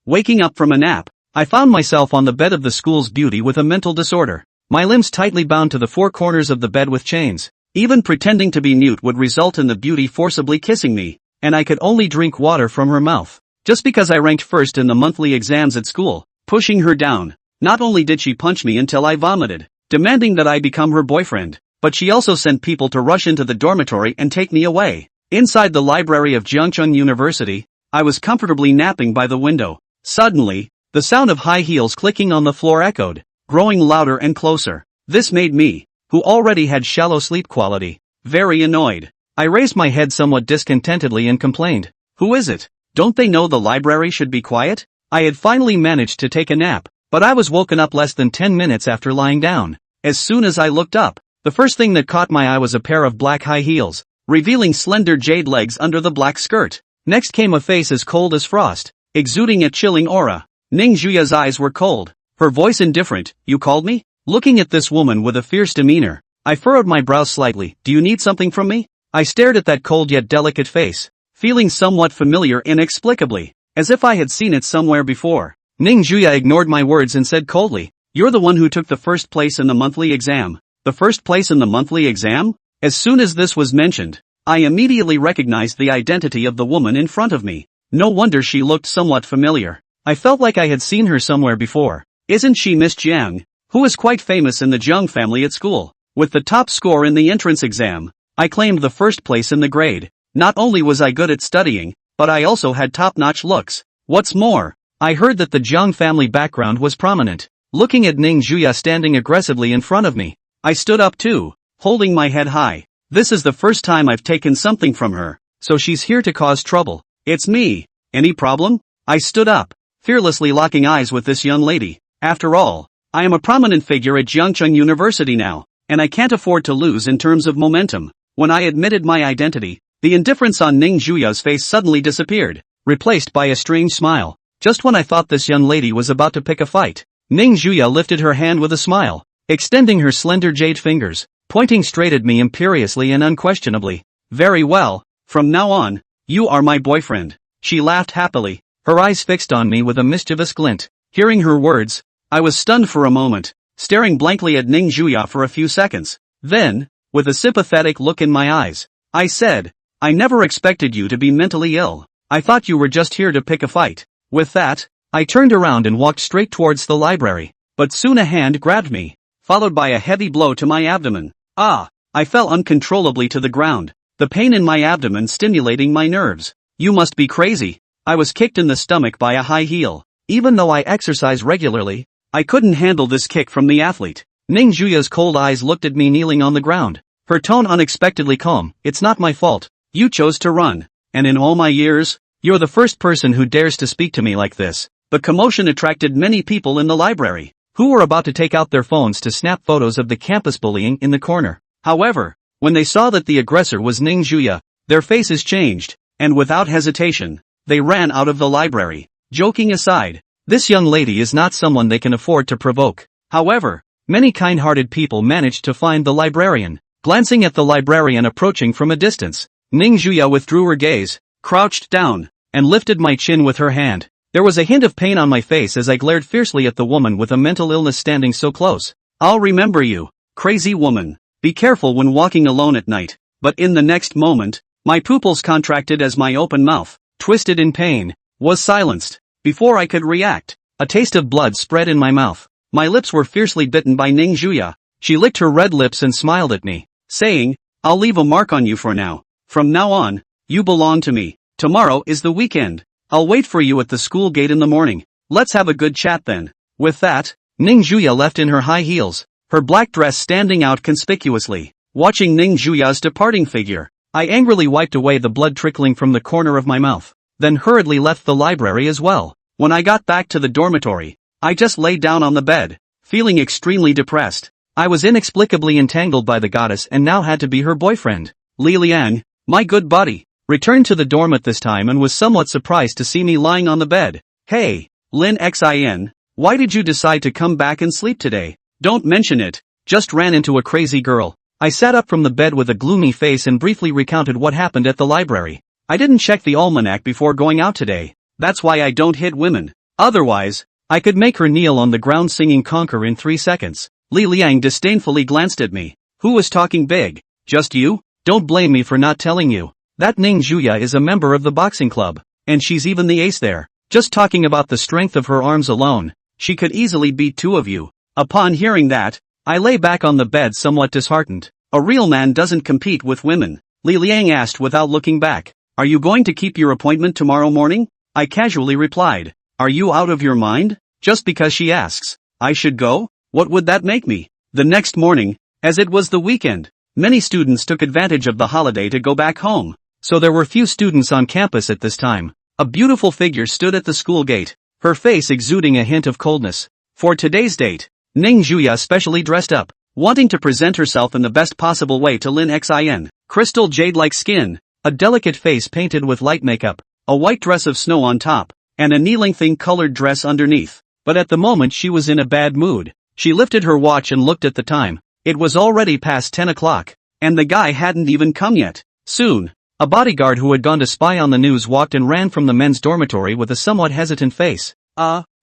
Waking up from a nap, I found myself on the bed of the school's beauty with a mental disorder. My limbs tightly bound to the four corners of the bed with chains. Even pretending to be mute would result in the beauty forcibly kissing me, and I could only drink water from her mouth. Just because I ranked first in the monthly exams at school, pushing her down. Not only did she punch me until I vomited, demanding that I become her boyfriend, but she also sent people to rush into the dormitory and take me away. Inside the library of Jeongcheon University, I was comfortably napping by the window. Suddenly, the sound of high heels clicking on the floor echoed, growing louder and closer. This made me, who already had shallow sleep quality, very annoyed. I raised my head somewhat discontentedly and complained, "Who is it? Don't they know the library should be quiet?" I had finally managed to take a nap, but I was woken up less than 10 minutes after lying down. As soon as I looked up, the first thing that caught my eye was a pair of black high heels, revealing slender jade legs under the black skirt. Next came a face as cold as frost, exuding a chilling aura. Ning Juya's eyes were cold, her voice indifferent. "You called me?" Looking at this woman with a fierce demeanor, I furrowed my brows slightly. "Do you need something from me?" I stared at that cold yet delicate face, feeling somewhat familiar inexplicably, as if I had seen it somewhere before. Ning Juya ignored my words and said coldly, "You're the one who took the first place in the monthly exam." The first place in the monthly exam? As soon as this was mentioned, I immediately recognized the identity of the woman in front of me. No wonder she looked somewhat familiar. I felt like I had seen her somewhere before. Isn't she Miss Jiang, who is quite famous in the Jung family at school? With the top score in the entrance exam, I claimed the first place in the grade. Not only was I good at studying, but I also had top-notch looks. What's more, I heard that the Jiang family background was prominent. Looking at Ning Juya standing aggressively in front of me, I stood up too, holding my head high. This is the first time I've taken something from her, so she's here to cause trouble. It's me. Any problem? I stood up, fearlessly locking eyes with this young lady. After all, I am a prominent figure at Jeongcheon University now, and I can't afford to lose in terms of momentum. When I admitted my identity, the indifference on Ning Juya's face suddenly disappeared, replaced by a strange smile. Just when I thought this young lady was about to pick a fight, Ning Juya lifted her hand with a smile, extending her slender jade fingers, pointing straight at me imperiously and unquestionably. "Very well, from now on, you are my boyfriend." She laughed happily, her eyes fixed on me with a mischievous glint. Hearing her words, I was stunned for a moment, staring blankly at Ning Juya for a few seconds. Then, with a sympathetic look in my eyes, I said, "I never expected you to be mentally ill. I thought you were just here to pick a fight." With that, I turned around and walked straight towards the library, but soon a hand grabbed me, followed by a heavy blow to my abdomen. I fell uncontrollably to the ground, the pain in my abdomen stimulating my nerves. "You must be crazy." I was kicked in the stomach by a high heel. Even though I exercise regularly, I couldn't handle this kick from the athlete. Ning Juya's cold eyes looked at me kneeling on the ground, her tone unexpectedly calm. "It's not my fault. You chose to run, and in all my years, you're the first person who dares to speak to me like this." The commotion attracted many people in the library, who were about to take out their phones to snap photos of the campus bullying in the corner. However, when they saw that the aggressor was Ning Juya, their faces changed, and without hesitation, they ran out of the library. Joking aside, this young lady is not someone they can afford to provoke. However, many kind-hearted people managed to find the librarian. Glancing at the librarian approaching from a distance, Ning Juya withdrew her gaze, crouched down, and lifted my chin with her hand. There was a hint of pain on my face as I glared fiercely at the woman with a mental illness standing so close. "I'll remember you, crazy woman. Be careful when walking alone at night." But in the next moment, my pupils contracted as my open mouth, twisted in pain, was silenced. Before I could react, a taste of blood spread in my mouth. My lips were fiercely bitten by Ning Juya. She licked her red lips and smiled at me, saying, "I'll leave a mark on you for now. From now on, you belong to me. Tomorrow is the weekend. I'll wait for you at the school gate in the morning. Let's have a good chat then." With that, Ning Juya left in her high heels, her black dress standing out conspicuously. Watching Ning Juya's departing figure, I angrily wiped away the blood trickling from the corner of my mouth, then hurriedly left the library as well. When I got back to the dormitory, I just lay down on the bed, feeling extremely depressed. I was inexplicably entangled by the goddess and now had to be her boyfriend. Li Liang, my good buddy, returned to the dorm at this time and was somewhat surprised to see me lying on the bed. "Hey, Lin Xin, why did you decide to come back and sleep today?" "Don't mention it, just ran into a crazy girl." I sat up from the bed with a gloomy face and briefly recounted what happened at the library. "I didn't check the almanac before going out today. That's why I don't hit women. Otherwise, I could make her kneel on the ground singing Conquer in 3 seconds. Li Liang disdainfully glanced at me. Who was talking big? Just you? Don't blame me for not telling you. That Ning Juya is a member of the boxing club, and she's even the ace there. Just talking about the strength of her arms alone, she could easily beat 2 of you. Upon hearing that, I lay back on the bed somewhat disheartened. A real man doesn't compete with women, Li Liang asked without looking back. Are you going to keep your appointment tomorrow morning? I casually replied. Are you out of your mind? Just because she asks, I should go? What would that make me? The next morning, as it was the weekend, many students took advantage of the holiday to go back home, so there were few students on campus at this time. A beautiful figure stood at the school gate, her face exuding a hint of coldness. For today's date, Ning Juya specially dressed up, wanting to present herself in the best possible way to Lin Xin. Crystal jade-like skin, a delicate face painted with light makeup, a white dress of snow on top, and a knee-lengthening colored dress underneath. But at the moment she was in a bad mood. She lifted her watch and looked at the time. It was already past 10 o'clock, and the guy hadn't even come yet. Soon, a bodyguard who had gone to spy on the news walked and ran from the men's dormitory with a somewhat hesitant face.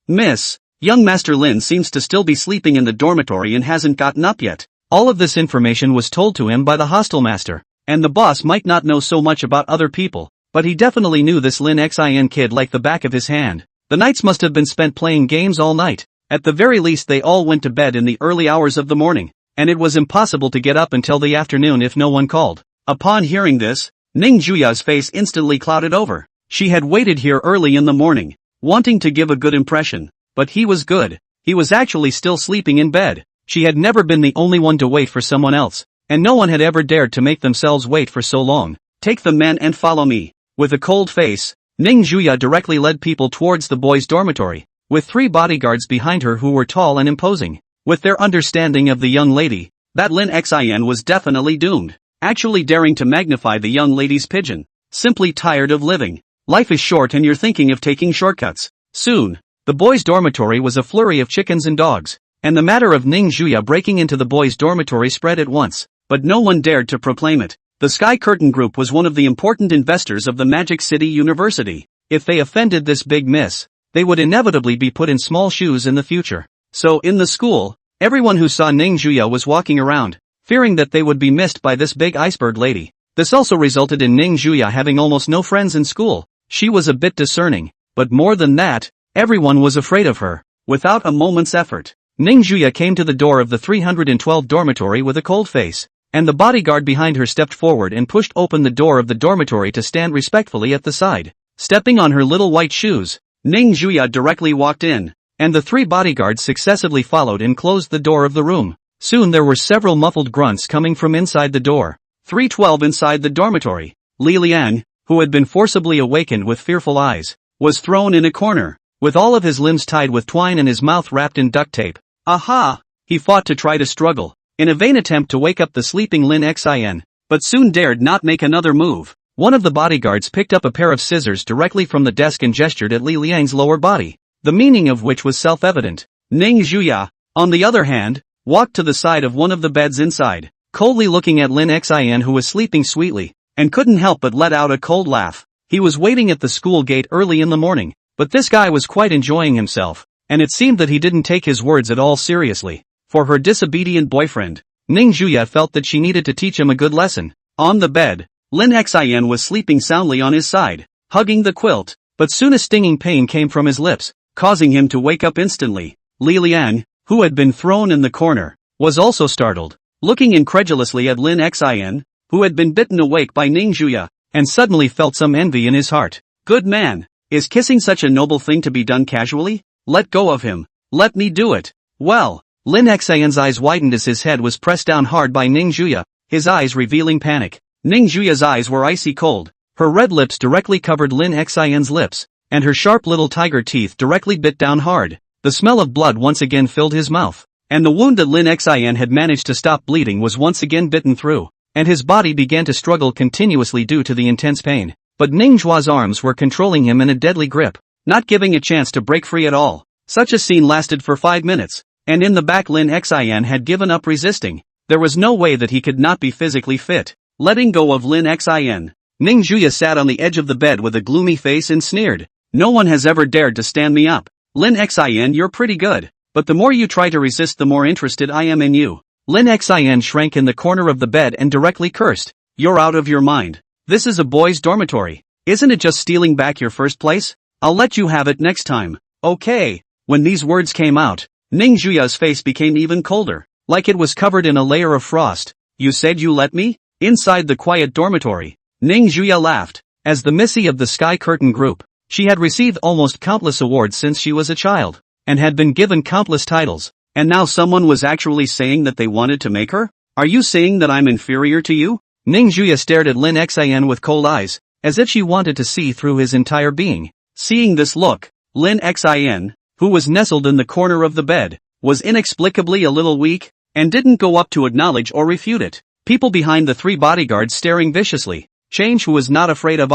Miss, young Master Lin seems to still be sleeping in the dormitory and hasn't gotten up yet. All of this information was told to him by the hostel master, and the boss might not know so much about other people, but he definitely knew this Lin Xin kid like the back of his hand. The nights must have been spent playing games all night. At the very least they all went to bed in the early hours of the morning, and it was impossible to get up until the afternoon if no one called. Upon hearing this, Ning Juya's face instantly clouded over. She had waited here early in the morning, wanting to give a good impression, but he was good. He was actually still sleeping in bed. She had never been the only one to wait for someone else, and no one had ever dared to make themselves wait for so long. Take the men and follow me. With a cold face, Ning Juya directly led people towards the boys' dormitory, with 3 bodyguards behind her who were tall and imposing. With their understanding of the young lady, that Lin Xin was definitely doomed. Actually daring to magnify the young lady's pigeon. Simply tired of living. Life is short and you're thinking of taking shortcuts. Soon, the boys' dormitory was a flurry of chickens and dogs, and the matter of Ning Juya breaking into the boys' dormitory spread at once, but no one dared to proclaim it. The Sky Curtain Group was one of the important investors of the Magic City University. If they offended this big miss, they would inevitably be put in small shoes in the future. So in the school, everyone who saw Ning Juya was walking around, fearing that they would be missed by this big iceberg lady. This also resulted in Ning Juya having almost no friends in school. She was a bit discerning, but more than that, everyone was afraid of her. Without a moment's effort, Ning Juya came to the door of the 312 dormitory with a cold face, and the bodyguard behind her stepped forward and pushed open the door of the dormitory to stand respectfully at the side. Stepping on her little white shoes, Ning Juya directly walked in, and the 3 bodyguards successively followed and closed the door of the room. Soon there were several muffled grunts coming from inside the door. 312 inside the dormitory. Li Liang, who had been forcibly awakened with fearful eyes, was thrown in a corner, with all of his limbs tied with twine and his mouth wrapped in duct tape. Aha! He fought to try to struggle, in a vain attempt to wake up the sleeping Lin Xin, but soon dared not make another move. One of the bodyguards picked up a pair of scissors directly from the desk and gestured at Li Liang's lower body, the meaning of which was self-evident. Ning Juya, on the other hand, walked to the side of one of the beds inside, coldly looking at Lin Xin who was sleeping sweetly, and couldn't help but let out a cold laugh. He was waiting at the school gate early in the morning, but this guy was quite enjoying himself, and it seemed that he didn't take his words at all seriously. For her disobedient boyfriend, Ning Juya felt that she needed to teach him a good lesson. On the bed, Lin Xin was sleeping soundly on his side, hugging the quilt, but soon a stinging pain came from his lips, causing him to wake up instantly. Li Liang, who had been thrown in the corner, was also startled, looking incredulously at Lin Xin, who had been bitten awake by Ning Juya, and suddenly felt some envy in his heart. Good man, is kissing such a noble thing to be done casually? Let go of him. Let me do it. Well, Lin Xion's eyes widened as his head was pressed down hard by Ning Juya, his eyes revealing panic. Ning Juya's eyes were icy cold. Her red lips directly covered Lin Xion's lips, and her sharp little tiger teeth directly bit down hard. The smell of blood once again filled his mouth, and the wound that Lin Xion had managed to stop bleeding was once again bitten through, and his body began to struggle continuously due to the intense pain. But Ning Jua's arms were controlling him in a deadly grip, not giving a chance to break free at all. Such a scene lasted for 5 minutes, and in the back Lin Xion had given up resisting. There was no way that he could not be physically fit. Letting go of Lin Xion, Ning Juya sat on the edge of the bed with a gloomy face and sneered. No one has ever dared to stand me up. Lin Xin, you're pretty good. But the more you try to resist, the more interested I am in you. Lin Xin shrank in the corner of the bed and directly cursed. You're out of your mind. This is a boys' dormitory. Isn't it just stealing back your first place? I'll let you have it next time. Okay. When these words came out, Ning Juya's face became even colder, like it was covered in a layer of frost. You said you let me? Inside the quiet dormitory, Ning Juya laughed. As the Missy of the Sky Curtain group, she had received almost countless awards since she was a child, and had been given countless titles, and now someone was actually saying that they wanted to make her? Are you saying that I'm inferior to you? Ning Juya stared at Lin Xin with cold eyes, as if she wanted to see through his entire being. Seeing this look, Lin Xin, who was nestled in the corner of the bed, was inexplicably a little weak, and didn't go up to acknowledge or refute it. People behind the three bodyguards staring viciously. Change, who was not afraid of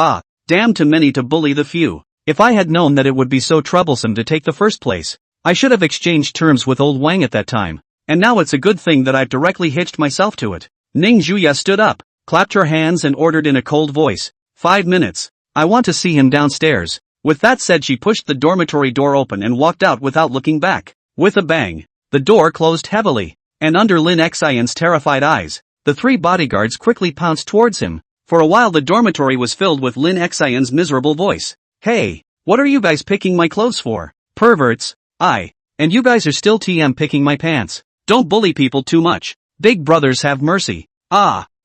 damn too many to bully the few. If I had known that it would be so troublesome to take the first place, I should have exchanged terms with old Wang at that time, and now it's a good thing that I've directly hitched myself to it. Ning Juya stood up, clapped her hands and ordered in a cold voice, 5 minutes. I want to see him downstairs. With that said, she pushed the dormitory door open and walked out without looking back. With a bang, the door closed heavily, and under Lin Xion's terrified eyes, the three bodyguards quickly pounced towards him. For a while the dormitory was filled with Lin Xion's miserable voice. Hey, what are you guys picking my clothes for? Perverts. And you guys are still picking my pants. Don't bully people too much. Big brothers have mercy.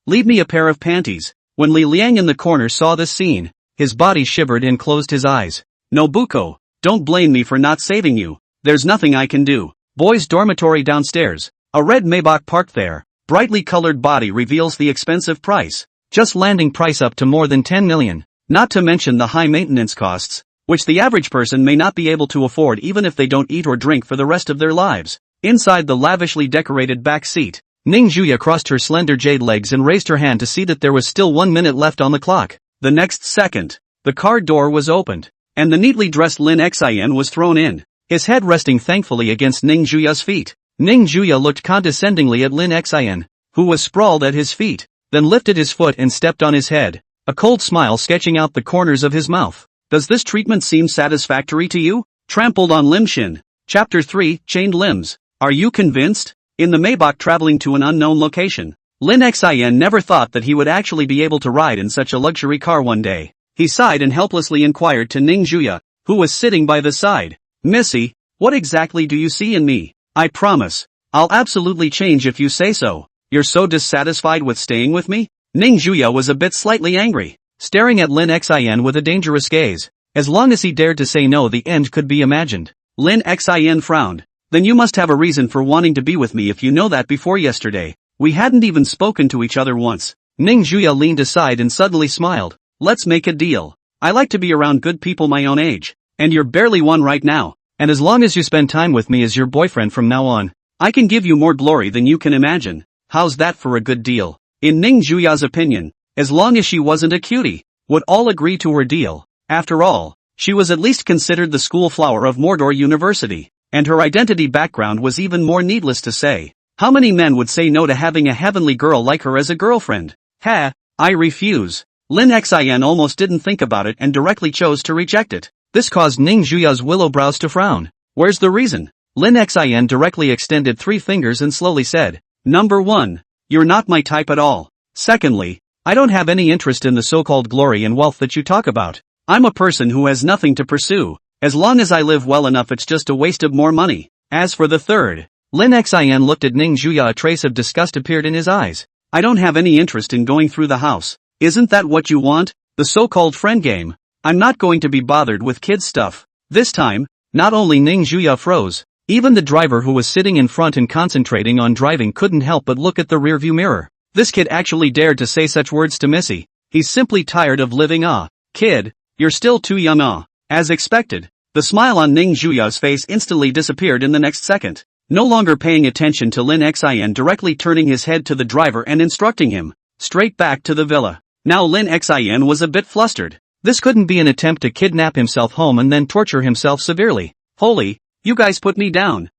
Leave me a pair of panties. When Li Liang in the corner saw this scene, his body shivered and closed his eyes. Nobuko, don't blame me for not saving you. There's nothing I can do. Boys' dormitory downstairs. A red Maybach parked there. Brightly colored body reveals the expensive price. Just landing price up to more than 10 million. Not to mention the high maintenance costs, which the average person may not be able to afford even if they don't eat or drink for the rest of their lives. Inside the lavishly decorated back seat, Ning Juya crossed her slender jade legs and raised her hand to see that there was still 1 minute left on the clock. The next second, the car door was opened, and the neatly dressed Lin Xian was thrown in, his head resting thankfully against Ning Juya's feet. Ning Juya looked condescendingly at Lin Xian, who was sprawled at his feet, then lifted his foot and stepped on his head, a cold smile sketching out the corners of his mouth. Does this treatment seem satisfactory to you? Trampled on Limshin. Chapter 3, Chained Limbs. Are you convinced? In the Maybach traveling to an unknown location, Lin Xian never thought that he would actually be able to ride in such a luxury car one day. He sighed and helplessly inquired to Ning Juya, who was sitting by the side. Missy, what exactly do you see in me? I promise, I'll absolutely change if you say so. You're so dissatisfied with staying with me? Ning Juya was a bit slightly angry, staring at Lin Xian with a dangerous gaze. As long as he dared to say no, the end could be imagined. Lin Xian frowned. Then you must have a reason for wanting to be with me if you know that before yesterday. We hadn't even spoken to each other once. Ning Juya leaned aside and suddenly smiled. Let's make a deal. I like to be around good people my own age. And you're barely one right now. And as long as you spend time with me as your boyfriend from now on, I can give you more glory than you can imagine. How's that for a good deal? In Ning Juya's opinion, as long as she wasn't a cutie, would all agree to her deal. After all, she was at least considered the school flower of Mordor University, and her identity background was even more needless to say. How many men would say no to having a heavenly girl like her as a girlfriend? I refuse. Lin Xian almost didn't think about it and directly chose to reject it. This caused Ning Juya's willow brows to frown. Where's the reason? Lin Xian directly extended 3 fingers and slowly said, Number 1. You're not my type at all. Secondly, I don't have any interest in the so-called glory and wealth that you talk about. I'm a person who has nothing to pursue. As long as I live well enough, it's just a waste of more money. As for the third, Lin Xian looked at Ning Juya. A trace of disgust appeared in his eyes. I don't have any interest in going through the house. Isn't that what you want? The so-called friend game? I'm not going to be bothered with kids stuff. This time, not only Ning Juya froze, even the driver who was sitting in front and concentrating on driving couldn't help but look at the rearview mirror. This kid actually dared to say such words to Missy. He's simply tired of living. Kid, you're still too young. As expected, the smile on Ning Juya's face instantly disappeared in the next second. No longer paying attention to Lin Xian, directly turning his head to the driver and instructing him, straight back to the villa. Now Lin Xian was a bit flustered. This couldn't be an attempt to kidnap himself home and then torture himself severely. Holy, you guys put me down.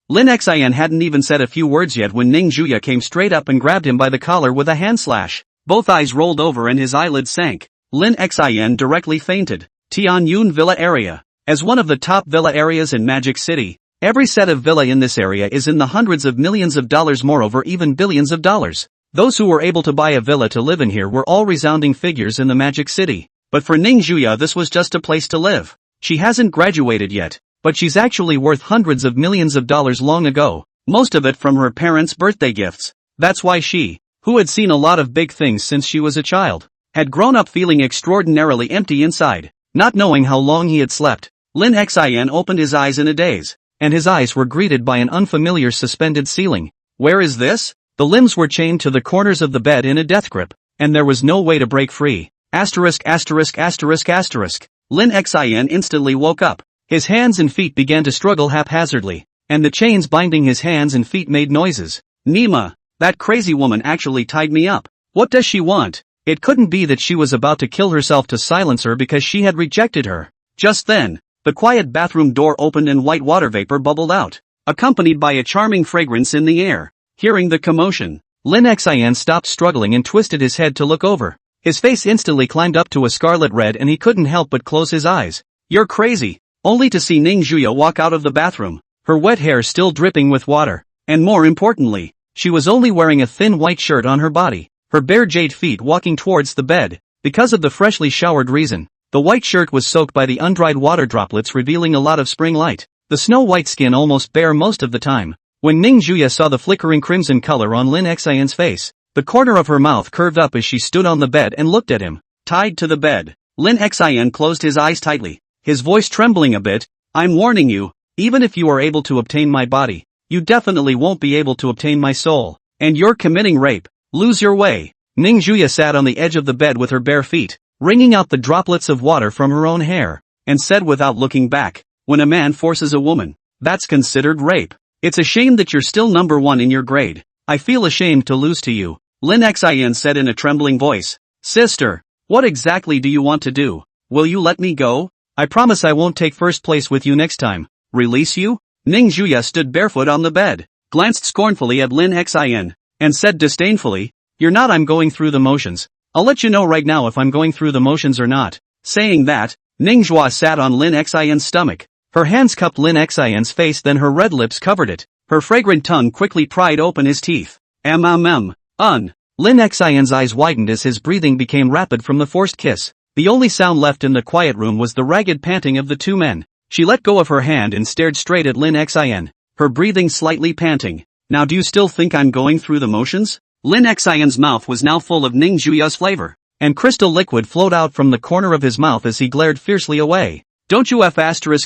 Lin Xian hadn't even said a few words yet when Ning Juya came straight up and grabbed him by the collar with a hand slash. Both eyes rolled over and his eyelids sank. Lin Xian directly fainted. Tianyun Villa area. As one of the top villa areas in Magic City, every set of villa in this area is in the hundreds of millions of dollars, moreover even billions of dollars. Those who were able to buy a villa to live in here were all resounding figures in the Magic City. But for Ning Juya, this was just a place to live. She hasn't graduated yet, but she's actually worth hundreds of millions of dollars long ago, most of it from her parents' birthday gifts. That's why she, who had seen a lot of big things since she was a child, had grown up feeling extraordinarily empty inside. Not knowing how long he had slept, Lin Xin opened his eyes in a daze, and his eyes were greeted by an unfamiliar suspended ceiling. Where is this? The limbs were chained to the corners of the bed in a death grip, and there was no way to break free. Asterisk asterisk asterisk asterisk. Lin Xin instantly woke up. His hands and feet began to struggle haphazardly, and the chains binding his hands and feet made noises. Nima, that crazy woman actually tied me up. What does she want? It couldn't be that she was about to kill herself to silence her because she had rejected her. Just then, the quiet bathroom door opened and white water vapor bubbled out, accompanied by a charming fragrance in the air. Hearing the commotion, Lin Xin stopped struggling and twisted his head to look over. His face instantly climbed up to a scarlet red and he couldn't help but close his eyes. You're crazy. Only to see Ning Juya walk out of the bathroom, her wet hair still dripping with water. And more importantly, she was only wearing a thin white shirt on her body, her bare jade feet walking towards the bed. Because of the freshly showered reason, the white shirt was soaked by the undried water droplets, revealing a lot of spring light. The snow-white skin almost bare most of the time. When Ning Juya saw the flickering crimson color on Lin Xin's face, the corner of her mouth curved up as she stood on the bed and looked at him. Tied to the bed, Lin Xin closed his eyes tightly, his voice trembling a bit. I'm warning you, even if you are able to obtain my body, you definitely won't be able to obtain my soul. And you're committing rape. Lose your way. Ning Juya sat on the edge of the bed with her bare feet, wringing out the droplets of water from her own hair, and said without looking back, when a man forces a woman, that's considered rape. It's a shame that you're still number one in your grade. I feel ashamed to lose to you. Lin Xin said in a trembling voice. Sister, what exactly do you want to do? Will you let me go? I promise I won't take first place with you next time. Release you? Ning Juya stood barefoot on the bed, glanced scornfully at Lin Xin, and said disdainfully, You're not. I'm going through the motions. I'll let you know right now if I'm going through the motions or not. Saying that, Ning Juya sat on Lin Xin's stomach. Her hands cupped Lin Xin's face, then her red lips covered it. Her fragrant tongue quickly pried open his teeth. Lin Xin's eyes widened as his breathing became rapid from the forced kiss. The only sound left in the quiet room was the ragged panting of the two men. She let go of her hand and stared straight at Lin Xin, her breathing slightly panting. Now do you still think I'm going through the motions? Lin Xin's mouth was now full of Ning Juya's flavor, and crystal liquid flowed out from the corner of his mouth as he glared fiercely away. Don't you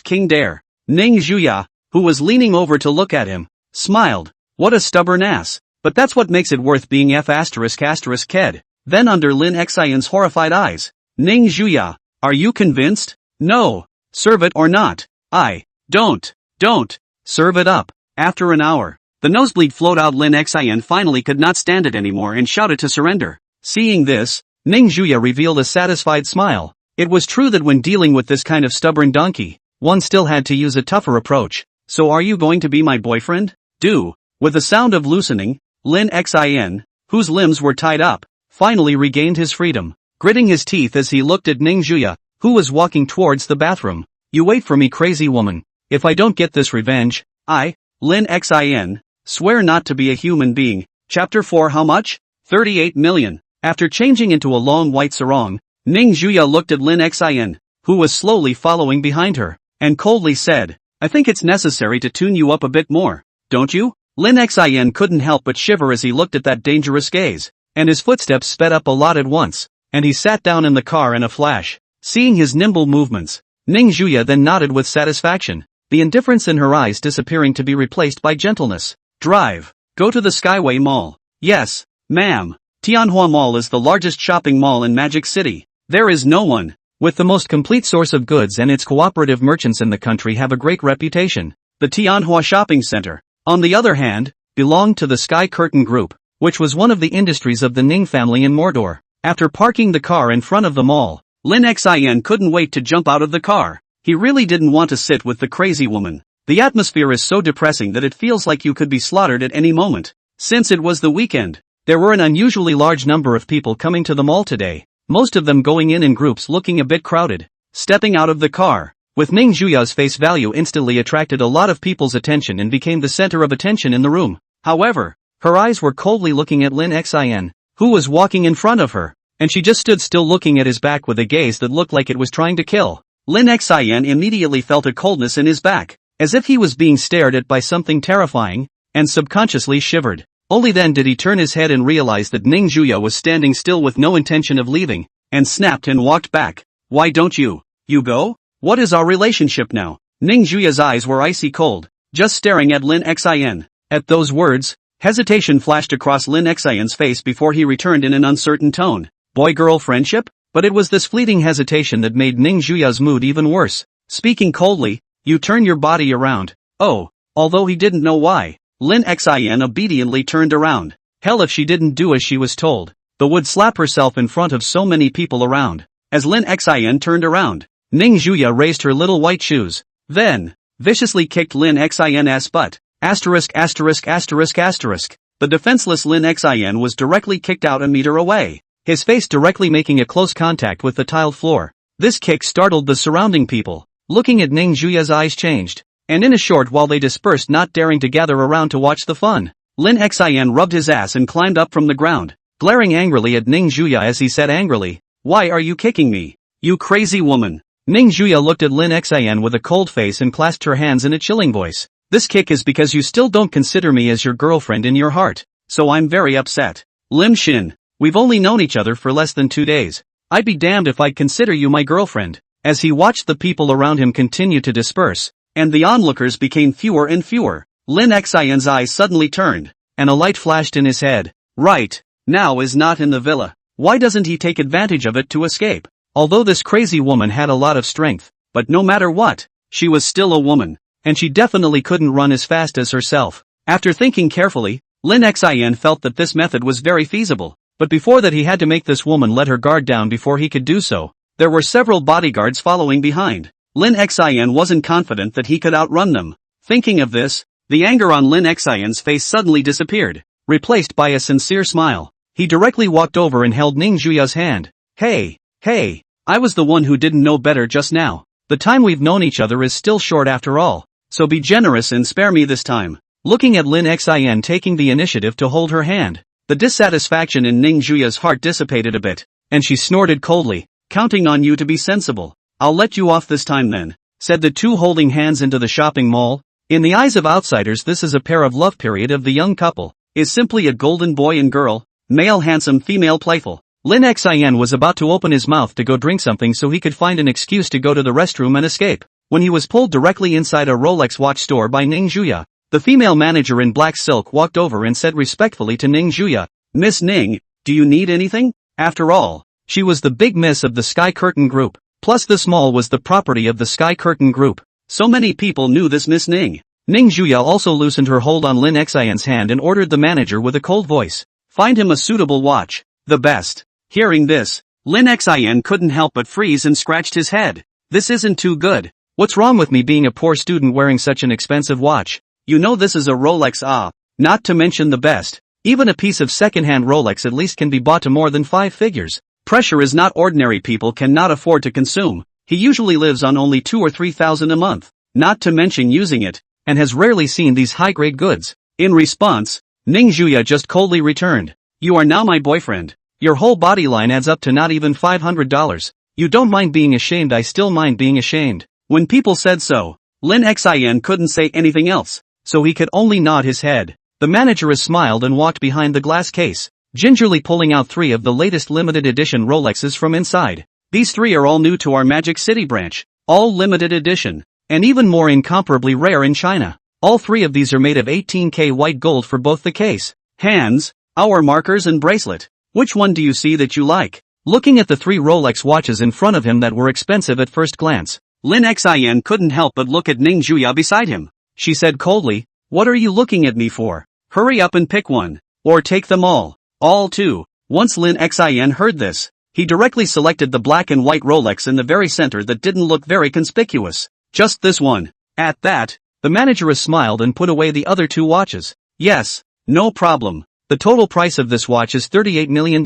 king dare? Ning Juya, who was leaning over to look at him, smiled. What a stubborn ass. But that's what makes it worth being ked. Then under Lin Xin's horrified eyes, Ning Juya, are you convinced? No. Serve it or not. Don't. Serve it up. After an hour, the nosebleed flowed out. Lin Xin finally could not stand it anymore and shouted to surrender. Seeing this, Ning Juya revealed a satisfied smile. It was true that when dealing with this kind of stubborn donkey, one still had to use a tougher approach. So are you going to be my boyfriend? Do. With the sound of loosening, Lin Xin, whose limbs were tied up, finally regained his freedom, gritting his teeth as he looked at Ning Juya, who was walking towards the bathroom. You wait for me, crazy woman. If I don't get this revenge, Lin Xin, swear not to be a human being. Chapter 4. How much? 38 million. After changing into a long white sarong, Ning Juya looked at Lin Xin, who was slowly following behind her, and coldly said, I think it's necessary to tune you up a bit more, don't you? Lin Xin couldn't help but shiver as he looked at that dangerous gaze, and his footsteps sped up a lot at once, and he sat down in the car in a flash. Seeing his nimble movements, Ning Juya then nodded with satisfaction, the indifference in her eyes disappearing to be replaced by gentleness. Drive. Go to the Skyway Mall. Yes, ma'am. Tianhua Mall is the largest shopping mall in Magic City. There is no one with the most complete source of goods, and its cooperative merchants in the country have a great reputation. The Tianhua Shopping Center, on the other hand, belonged to the Sky Curtain Group, which was one of the industries of the Ning family in Mordor. After parking the car in front of the mall, Lin Xin couldn't wait to jump out of the car. He really didn't want to sit with the crazy woman. The atmosphere is so depressing that it feels like you could be slaughtered at any moment. Since it was the weekend, there were an unusually large number of people coming to the mall today, most of them going in groups looking a bit crowded. Stepping out of the car, with Ning Juya's face value instantly attracted a lot of people's attention and became the center of attention in the room. However, her eyes were coldly looking at Lin Xin, who was walking in front of her, and she just stood still looking at his back with a gaze that looked like it was trying to kill. Lin Xin immediately felt a coldness in his back, as if he was being stared at by something terrifying, and subconsciously shivered. Only then did he turn his head and realize that Ning Juya was standing still with no intention of leaving, and snapped and walked back. Why don't you go? What is our relationship now? Ning Juya's eyes were icy cold, just staring at Lin Xin. At those words, hesitation flashed across Lin Xin's face before he returned in an uncertain tone. Boy-girl friendship? But it was this fleeting hesitation that made Ning Juya's mood even worse. Speaking coldly, you turn your body around. Oh, although he didn't know why, Lin Xin obediently turned around. Hell, if she didn't do as she was told, but would slap herself in front of so many people around. As Lin Xin turned around, Ning Juya raised her little white shoes, then viciously kicked Lin Xin's butt. Asterisk. The defenseless Lin Xin was directly kicked out a meter away, his face directly making a close contact with the tiled floor. This kick startled the surrounding people. Looking at Ning Juya's eyes changed, and in a short while they dispersed, not daring to gather around to watch the fun. Lin Xin rubbed his ass and climbed up from the ground, glaring angrily at Ning Juya as he said angrily, "Why are you kicking me? You crazy woman." Ning Juya looked at Lin Xin with a cold face and clasped her hands in a chilling voice. "This kick is because you still don't consider me as your girlfriend in your heart, so I'm very upset. Lim Shin, we've only known each other for less than 2 days. I'd be damned if I'd consider you my girlfriend." As he watched the people around him continue to disperse, and the onlookers became fewer and fewer, Lin Xin's eyes suddenly turned, and a light flashed in his head. Right, now is not in the villa. Why doesn't he take advantage of it to escape? Although this crazy woman had a lot of strength, but no matter what, she was still a woman, and she definitely couldn't run as fast as herself. After thinking carefully, Lin Xin felt that this method was very feasible, but before that he had to make this woman let her guard down before he could do so. There were several bodyguards following behind. Lin Xin wasn't confident that he could outrun them. Thinking of this, the anger on Lin Xin's face suddenly disappeared, replaced by a sincere smile. He directly walked over and held Ning Juya's hand. Hey, I was the one who didn't know better just now. The time we've known each other is still short after all, so be generous and spare me this time. Looking at Lin Xin taking the initiative to hold her hand, the dissatisfaction in Ning Juya's heart dissipated a bit, and she snorted coldly. "Counting on you to be sensible. I'll let you off this time then," said the two, holding hands into the shopping mall. In the eyes of outsiders, this is a pair of love period of the young couple, is simply a golden boy and girl, male handsome, female playful. Lin Xin was about to open his mouth to go drink something so he could find an excuse to go to the restroom and escape, when he was pulled directly inside a Rolex watch store by Ning Juya. The female manager in black silk walked over and said respectfully to Ning Juya, "Miss Ning, do you need anything?" After all, she was the big miss of the Sky Curtain Group, plus this mall was the property of the Sky Curtain Group. So many people knew this Miss Ning. Ning Juya also loosened her hold on Lin Xin's hand and ordered the manager with a cold voice, "Find him a suitable watch, the best." Hearing this, Lin Xin couldn't help but freeze and scratched his head. "This isn't too good. What's wrong with me being a poor student wearing such an expensive watch? You know this is a Rolex, not to mention the best. Even a piece of second-hand Rolex at least can be bought to more than 5 figures. Pressure is not ordinary people cannot afford to consume. He usually lives on only 2 or 3 thousand a month, not to mention using it, and has rarely seen these high-grade goods." In response, Ning Juya just coldly returned, "You are now my boyfriend. Your whole body line adds up to not even $500. You don't mind being ashamed, I still mind being ashamed." When people said so, Lin Xin couldn't say anything else, so he could only nod his head. The manager smiled and walked behind the glass case, gingerly pulling out 3 of the latest limited edition Rolexes from inside. "These 3 are all new to our Magic City branch, all limited edition, and even more incomparably rare in China. All 3 of these are made of 18K white gold for both the case, hands, hour markers and bracelet. Which one do you see that you like?" Looking at the 3 Rolex watches in front of him that were expensive at first glance, Lin Xin couldn't help but look at Ning Juya beside him. She said coldly, "What are you looking at me for? Hurry up and pick one, or take them all. All 2. Once Lin Xin heard this, he directly selected the black and white Rolex in the very center that didn't look very conspicuous. "Just this one." At that, the manager smiled and put away the other 2 watches. "Yes, no problem. The total price of this watch is $38 million,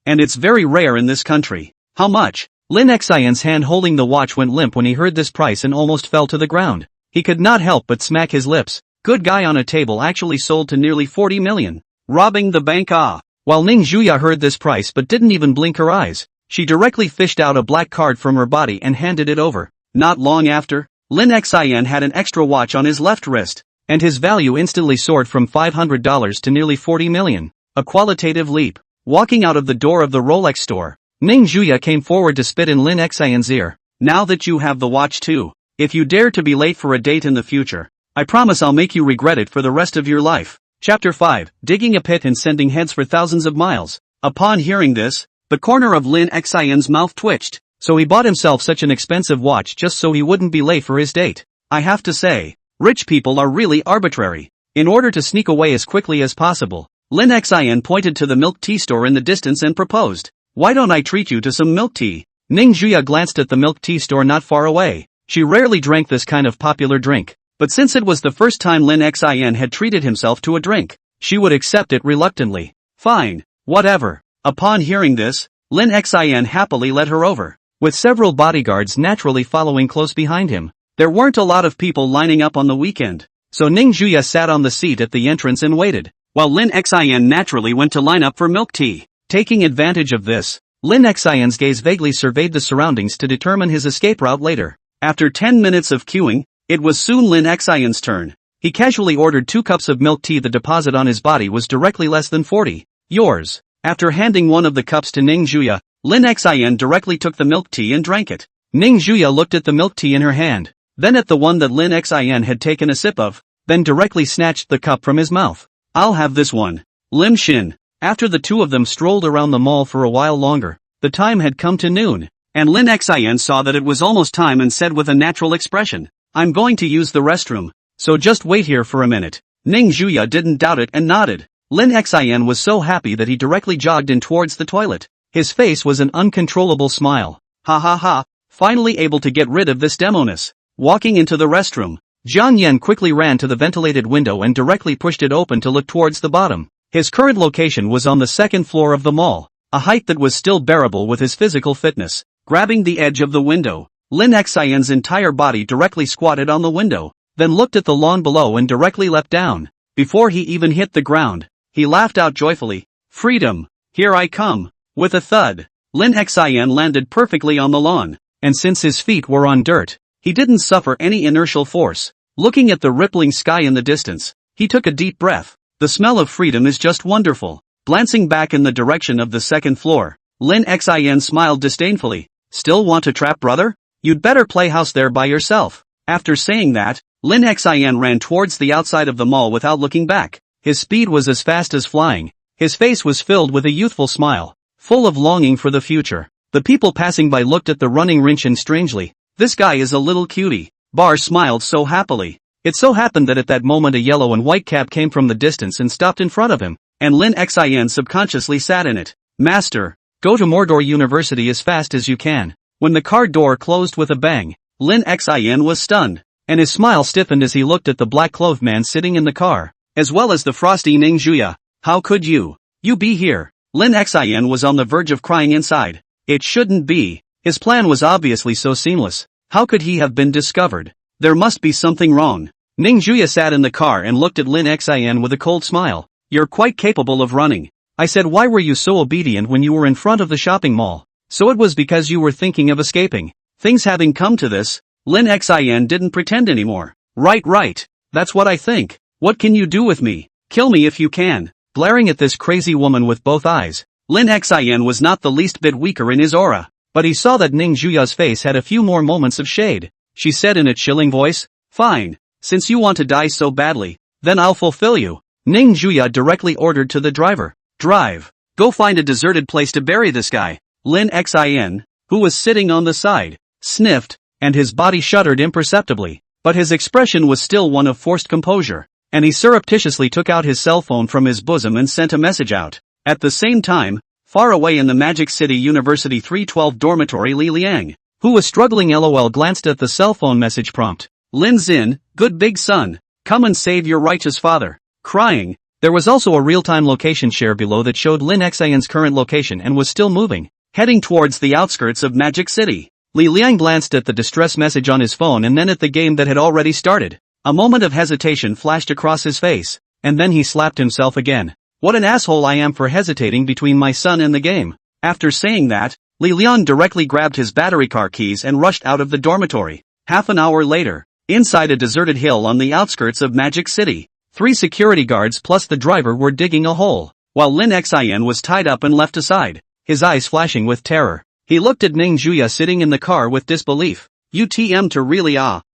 and it's very rare in this country." "How much?" Lin Xian's hand holding the watch went limp when he heard this price and almost fell to the ground. He could not help but smack his lips. Good guy on a table actually sold to nearly 40 million. Robbing the bank While Ning Juya heard this price but didn't even blink her eyes, she directly fished out a black card from her body and handed it over. Not long after, Lin Xian had an extra watch on his left wrist, and his value instantly soared from $500 to nearly 40 million. A qualitative leap. Walking out of the door of the Rolex store, Ning Juya came forward to spit in Lin Xian's ear. Now that you have the watch too, if you dare to be late for a date in the future, I promise I'll make you regret it for the rest of your life. Chapter 5, Digging a Pit and Sending Heads for Thousands of Miles. Upon hearing this, the corner of Lin Xian's mouth twitched, so he bought himself such an expensive watch just so he wouldn't be late for his date. I have to say, rich people are really arbitrary. In order to sneak away as quickly as possible, Lin Xian pointed to the milk tea store in the distance and proposed, "Why don't I treat you to some milk tea?" Ning Juya glanced at the milk tea store not far away. She rarely drank this kind of popular drink, but since it was the first time Lin Xian had treated himself to a drink, she would accept it reluctantly. Fine, whatever. Upon hearing this, Lin Xian happily led her over, with several bodyguards naturally following close behind him. There weren't a lot of people lining up on the weekend, so Ning Juya sat on the seat at the entrance and waited, while Lin Xian naturally went to line up for milk tea. Taking advantage of this, Lin Xian's gaze vaguely surveyed the surroundings to determine his escape route later. After 10 minutes of queuing, it was soon Lin Xian's turn. He casually ordered 2 cups of milk tea. The deposit on his body was directly less than 40. Yours. After handing one of the cups to Ning Juya, Lin Xian directly took the milk tea and drank it. Ning Juya looked at the milk tea in her hand, then at the one that Lin Xian had taken a sip of, then directly snatched the cup from his mouth. I'll have this one. Lim Shin. After the two of them strolled around the mall for a while longer, the time had come to noon, and Lin Xian saw that it was almost time and said with a natural expression, "I'm going to use the restroom, so just wait here for a minute." Ning Juya didn't doubt it and nodded. Lin Xian was so happy that he directly jogged in towards the toilet. His face was an uncontrollable smile. Ha ha ha, finally able to get rid of this demoness. Walking into the restroom, Jiang Yan quickly ran to the ventilated window and directly pushed it open to look towards the bottom. His current location was on the second floor of the mall, a height that was still bearable with his physical fitness. Grabbing the edge of the window, Lin Xian's entire body directly squatted on the window, then looked at the lawn below and directly leapt down. Before he even hit the ground, he laughed out joyfully. "Freedom! Here I come!" With a thud, Lin Xian landed perfectly on the lawn, and since his feet were on dirt, he didn't suffer any inertial force. Looking at the rippling sky in the distance, he took a deep breath. The smell of freedom is just wonderful. Glancing back in the direction of the second floor, Lin Xian smiled disdainfully. "Still want to trap, brother? You'd better play house there by yourself." After saying that, Lin Xian ran towards the outside of the mall without looking back. His speed was as fast as flying. His face was filled with a youthful smile, full of longing for the future. The people passing by looked at the running Rinchin strangely. "This guy is a little cutie." Bar smiled so happily. It so happened that at that moment a yellow and white cab came from the distance and stopped in front of him, and Lin Xian subconsciously sat in it. "Master, go to Mordor University as fast as you can." When the car door closed with a bang, Lin Xian was stunned, and his smile stiffened as he looked at the black-clothed man sitting in the car, as well as the frosty Ning Juya. "How could you be here?" Lin Xian was on the verge of crying inside. It shouldn't be. His plan was obviously so seamless. How could he have been discovered? There must be something wrong. Ning Juya sat in the car and looked at Lin Xian with a cold smile. "You're quite capable of running." I said, "Why were you so obedient when you were in front of the shopping mall?" "So it was because you were thinking of escaping." Things having come to this, Lin Xian didn't pretend anymore. Right. That's what I think. What can you do with me? Kill me if you can." Glaring at this crazy woman with both eyes, Lin Xian was not the least bit weaker in his aura, but he saw that Ning Juya's face had a few more moments of shade. She said in a chilling voice, "Fine. Since you want to die so badly, then I'll fulfill you." Ning Juya directly ordered to the driver, "Drive. Go find a deserted place to bury this guy." Lin Xian, who was sitting on the side, sniffed, and his body shuddered imperceptibly, but his expression was still one of forced composure, and he surreptitiously took out his cell phone from his bosom and sent a message out. At the same time, far away in the Magic City University 312 dormitory, Li Liang, who was struggling LOL, glanced at the cell phone message prompt. "Lin Xin, good big son, come and save your righteous father." Crying. There was also a real-time location share below that showed Lin Xian's current location and was still moving. heading towards the outskirts of Magic City. Li Liang glanced at the distress message on his phone and then at the game that had already started. A moment of hesitation flashed across his face, and then he slapped himself again. What an asshole I am for hesitating between my son and the game. After saying that, Li Liang directly grabbed his battery car keys and rushed out of the dormitory. Half an hour later, inside a deserted hill on the outskirts of Magic City, 3 security guards plus the driver were digging a hole, while Lin Xin was tied up and left aside, his eyes flashing with terror. He looked at Ning Juya sitting in the car with disbelief. UTM to really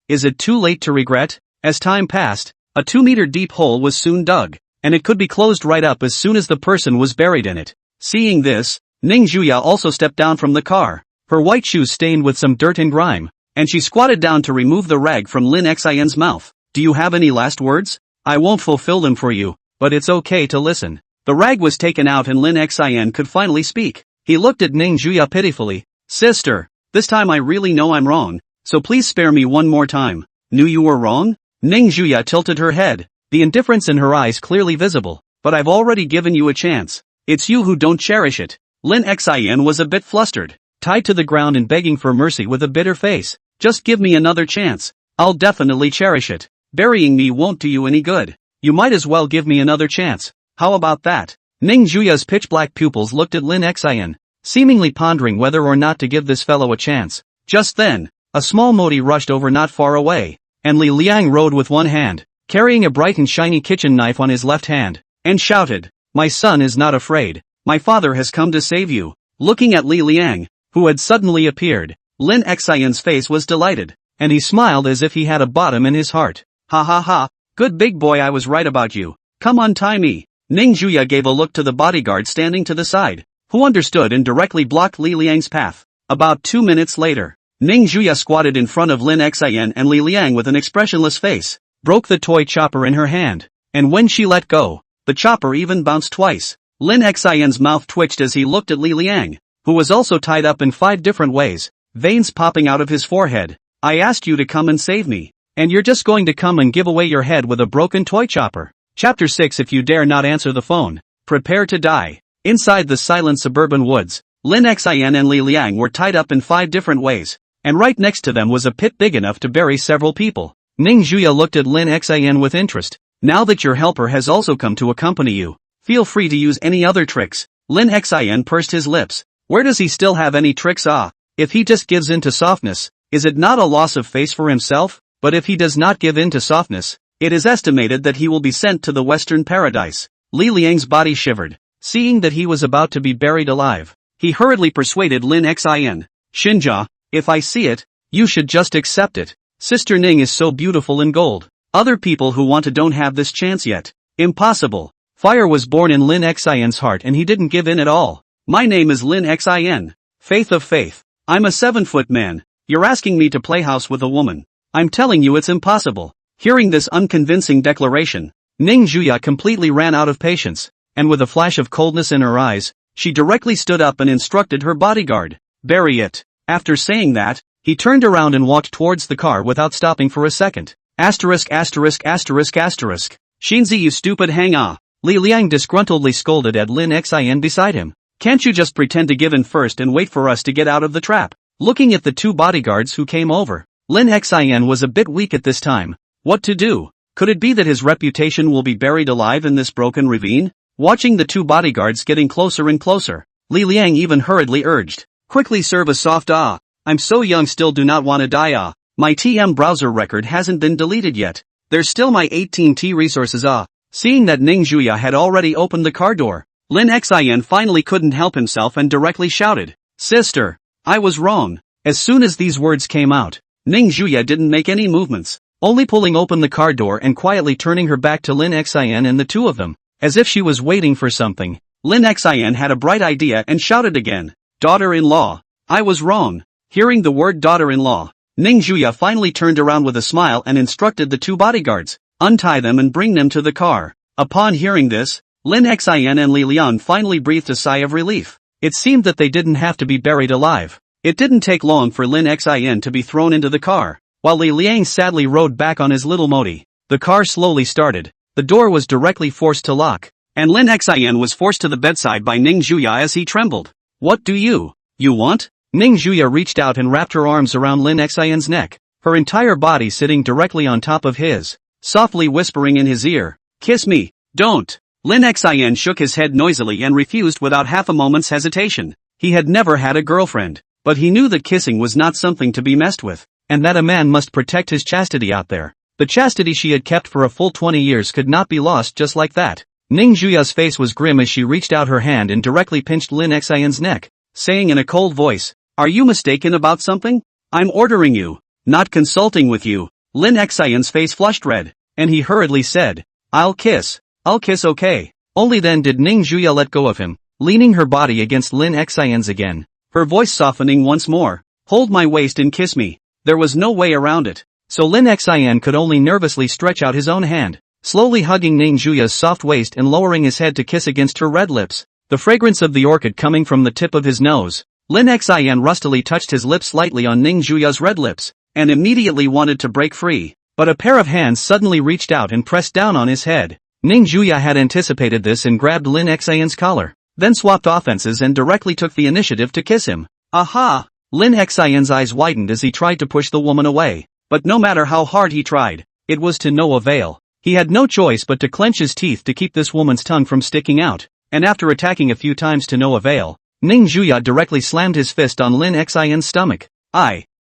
is it too late to regret? As time passed, a 2-meter deep hole was soon dug, and it could be closed right up as soon as the person was buried in it. Seeing this, Ning Juya also stepped down from the car, her white shoes stained with some dirt and grime, and she squatted down to remove the rag from Lin Xin's mouth. Do you have any last words? I won't fulfill them for you, but it's okay to listen. The rag was taken out and Lin Xin could finally speak. He looked at Ning Juya pitifully. Sister, this time I really know I'm wrong, so please spare me one more time. Knew you were wrong? Ning Juya tilted her head, the indifference in her eyes clearly visible. But I've already given you a chance. It's you who don't cherish it. Lin Xin was a bit flustered, tied to the ground and begging for mercy with a bitter face. Just give me another chance. I'll definitely cherish it. Burying me won't do you any good. You might as well give me another chance. How about that? Ning Juya's pitch-black pupils looked at Lin Xin, seemingly pondering whether or not to give this fellow a chance. Just then, a small moti rushed over not far away, and Li Liang rode with one hand, carrying a bright and shiny kitchen knife on his left hand, and shouted, "My son is not afraid. My father has come to save you." Looking at Li Liang, who had suddenly appeared, Lin Xin's face was delighted, and he smiled as if he had a bottom in his heart. Ha ha ha, good big boy, I was right about you. Come untie me. Ning Juya gave a look to the bodyguard standing to the side, who understood and directly blocked Li Liang's path. About 2 minutes later, Ning Juya squatted in front of Lin Xin and Li Liang with an expressionless face, broke the toy chopper in her hand, and when she let go, the chopper even bounced twice. Lin Xin's mouth twitched as he looked at Li Liang, who was also tied up in 5 different ways, veins popping out of his forehead. I asked you to come and save me, and you're just going to come and give away your head with a broken toy chopper. Chapter 6. If you dare not answer the phone, prepare to die. Inside the silent suburban woods, Lin Xin and Li Liang were tied up in 5 different ways, and right next to them was a pit big enough to bury several people. Ning Juya looked at Lin Xin with interest. Now that your helper has also come to accompany you, feel free to use any other tricks. Lin Xin pursed his lips. Where does he still have any tricks? If he just gives in to softness, is it not a loss of face for himself? But if he does not give in to softness, it is estimated that he will be sent to the Western Paradise. Li Liang's body shivered, seeing that he was about to be buried alive. He hurriedly persuaded Lin Xin. Xinjia, if I see it, you should just accept it. Sister Ning is so beautiful in gold. Other people who want to don't have this chance yet. Impossible. Fire was born in Lin Xin's heart and he didn't give in at all. My name is Lin Xin. Faith of faith. I'm a 7-foot man. You're asking me to play house with a woman. I'm telling you it's impossible. Hearing this unconvincing declaration, Ning Juya completely ran out of patience, and with a flash of coldness in her eyes, she directly stood up and instructed her bodyguard, bury it. After saying that, he turned around and walked towards the car without stopping for a second. Asterisk. Shinzi, you stupid hang-ah. Li Liang disgruntledly scolded at Lin Xin beside him. Can't you just pretend to give in first and wait for us to get out of the trap? Looking at the 2 bodyguards who came over, Lin Xin was a bit weak at this time. What to do? Could it be that his reputation will be buried alive in this broken ravine? Watching the 2 bodyguards getting closer and closer, Li Liang even hurriedly urged, quickly serve a soft I'm so young, still do not want to die My TM browser record hasn't been deleted yet. There's still my 18T resources Seeing that Ning Juya had already opened the car door, Lin Xin finally couldn't help himself and directly shouted, Sister, I was wrong. As soon as these words came out, Ning Juya didn't make any movements, only pulling open the car door and quietly turning her back to Lin Xin and the 2 of them, as if she was waiting for something. Lin Xin had a bright idea and shouted again, Daughter-in-law. I was wrong. Hearing the word daughter-in-law, Ning Juya finally turned around with a smile and instructed the 2 bodyguards, untie them and bring them to the car. Upon hearing this, Lin Xin and Li Liang finally breathed a sigh of relief. It seemed that they didn't have to be buried alive. It didn't take long for Lin Xin to be thrown into the car, while Li Liang sadly rode back on his little moti. The car slowly started, the door was directly forced to lock, and Lin Xin was forced to the bedside by Ning Juya as he trembled. What do you? You want? Ning Juya reached out and wrapped her arms around Lin Xian's neck, her entire body sitting directly on top of his, softly whispering in his ear, "Kiss me, don't." Lin Xian shook his head noisily and refused without half a moment's hesitation. He had never had a girlfriend, but he knew that kissing was not something to be messed with, and that a man must protect his chastity out there. The chastity she had kept for a full 20 years could not be lost just like that. Ning Juya's face was grim as she reached out her hand and directly pinched Lin Xian's neck, saying in a cold voice, "Are you mistaken about something? I'm ordering you, not consulting with you." Lin Xian's face flushed red, and he hurriedly said, I'll kiss, okay." Only then did Ning Juya let go of him, leaning her body against Lin Xian's again, her voice softening once more, "Hold my waist and kiss me." There was no way around it, so Lin Xian could only nervously stretch out his own hand, slowly hugging Ning Juya's soft waist and lowering his head to kiss against her red lips, the fragrance of the orchid coming from the tip of his nose. Lin Xian rustily touched his lips slightly on Ning Juya's red lips, and immediately wanted to break free, but a pair of hands suddenly reached out and pressed down on his head. Ning Juya had anticipated this and grabbed Lin Xian's collar, then swapped offenses and directly took the initiative to kiss him. Aha! Lin Xian's eyes widened as he tried to push the woman away, but no matter how hard he tried, it was to no avail. He had no choice but to clench his teeth to keep this woman's tongue from sticking out, and after attacking a few times to no avail, Ning Juya directly slammed his fist on Lin Xian's stomach.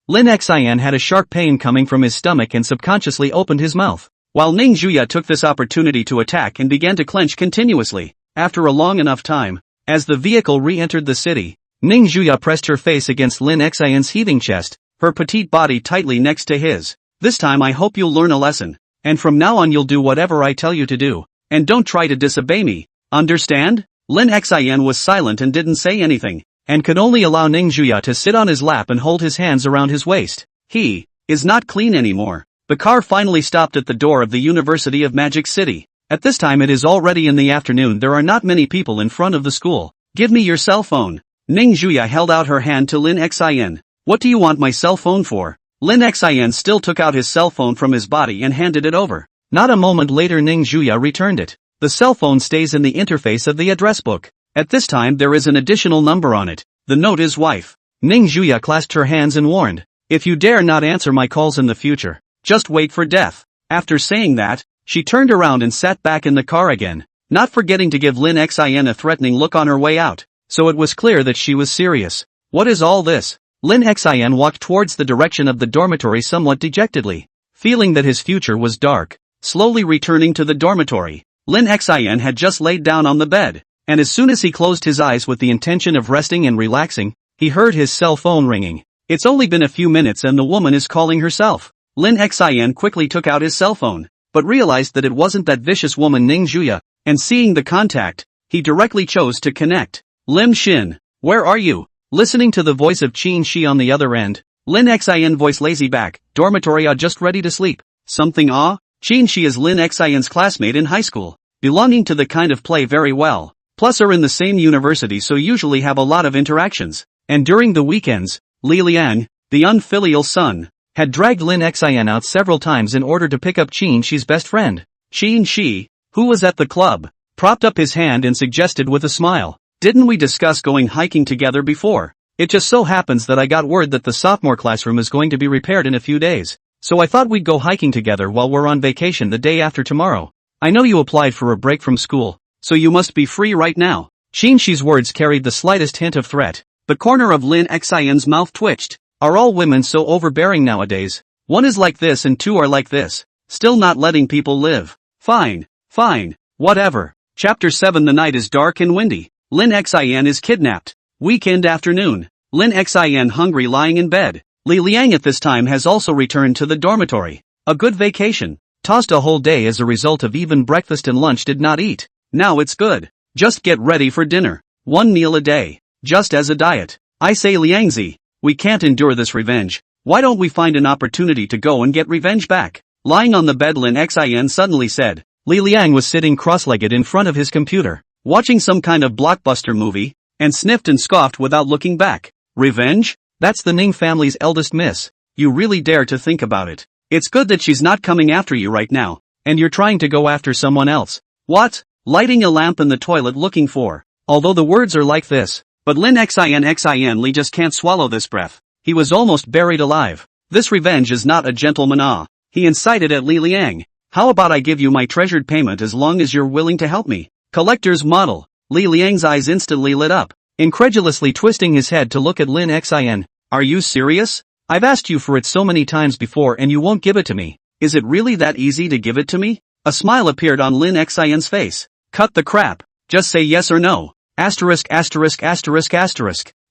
Lin Xian had a sharp pain coming from his stomach and subconsciously opened his mouth, while Ning Juya took this opportunity to attack and began to clench continuously. After a long enough time, as the vehicle re-entered the city, Ning Juya pressed her face against Lin Xian's heaving chest, her petite body tightly next to his. "This time I hope you'll learn a lesson, and from now on you'll do whatever I tell you to do, and don't try to disobey me, understand?" Lin Xian was silent and didn't say anything, and could only allow Ning Juya to sit on his lap and hold his hands around his waist. He is not clean anymore. The car finally stopped at the door of the University of Magic City. At this time it is already in the afternoon. There are not many people in front of the school. "Give me your cell phone." Ning Juya held out her hand to Lin Xian. "What do you want my cell phone for?" Lin Xian still took out his cell phone from his body and handed it over. Not a moment later Ning Juya returned it. The cell phone stays in the interface of the address book. At this time there is an additional number on it. The note is wife. Ning Juya clasped her hands and warned, "If you dare not answer my calls in the future, just wait for death." After saying that, she turned around and sat back in the car again, not forgetting to give Lin Xian a threatening look on her way out, so it was clear that she was serious. What is all this? Lin Xian walked towards the direction of the dormitory somewhat dejectedly, feeling that his future was dark. Slowly returning to the dormitory, Lin Xian had just laid down on the bed, and as soon as he closed his eyes with the intention of resting and relaxing, he heard his cell phone ringing. It's only been a few minutes and the woman is calling herself. Lin Xian quickly took out his cell phone, but realized that it wasn't that vicious woman Ning Juya, and seeing the contact, he directly chose to connect. "Lim Shin, where are you?" Listening to the voice of Qin Shi on the other end, Lin Xian voiced lazy back, "Dormitory, just ready to sleep." "Something Qin Shi is Lin Xian's classmate in high school, belonging to the kind of play very well, plus are in the same university so usually have a lot of interactions, and during the weekends, Li Liang, the unfilial son, had dragged Lin Xian out several times in order to pick up Qin Shi's best friend. Qin Shi, who was at the club, propped up his hand and suggested with a smile, "Didn't we discuss going hiking together before? It just so happens that I got word that the sophomore classroom is going to be repaired in a few days, so I thought we'd go hiking together while we're on vacation the day after tomorrow. I know you applied for a break from school, so you must be free right now." Qin Shi's words carried the slightest hint of threat. The corner of Lin Xian's mouth twitched. Are all women so overbearing nowadays? One is like this and two are like this, still not letting people live. Fine, whatever. Chapter 7. The night is dark and windy. Lin Xian is kidnapped. Weekend afternoon. Lin Xian hungry lying in bed. Li Liang at this time has also returned to the dormitory. A good vacation. Tossed a whole day as a result of even breakfast and lunch did not eat. Now it's good. Just get ready for dinner. One meal a day. Just as a diet. I say Liangzi, we can't endure this revenge. Why don't we find an opportunity to go and get revenge back? Lying on the bed Lin Xian suddenly said. Li Liang was sitting cross-legged in front of his computer, watching some kind of blockbuster movie, and sniffed and scoffed without looking back. Revenge? That's the Ning family's eldest miss. You really dare to think about it. It's good that she's not coming after you right now, and you're trying to go after someone else. What? Lighting a lamp in the toilet looking for. Although the words are like this, But Lin Xin Li just can't swallow this breath. He was almost buried alive. This revenge is not a gentleman. He incited at Li Liang. How about I give you my treasured payment as long as you're willing to help me? Collector's model. Li Liang's eyes instantly lit up, incredulously twisting his head to look at Lin Xin. Are you serious? I've asked you for it so many times before and you won't give it to me. Is it really that easy to give it to me? A smile appeared on Lin Xin's face. Cut the crap. Just say yes or no. Asterisk.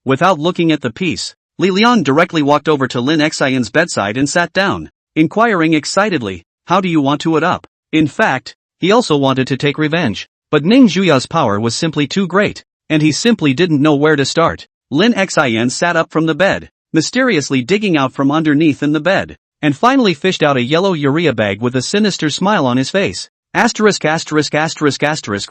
Without looking at the piece, Li Liang directly walked over to Lin Xin's bedside and sat down, inquiring excitedly, how do you want to it up? In fact, he also wanted to take revenge. But Ning Juya's power was simply too great, and he simply didn't know where to start. Lin Xin sat up from the bed, mysteriously digging out from underneath in the bed, and finally fished out a yellow urea bag with a sinister smile on his face. Asterisk.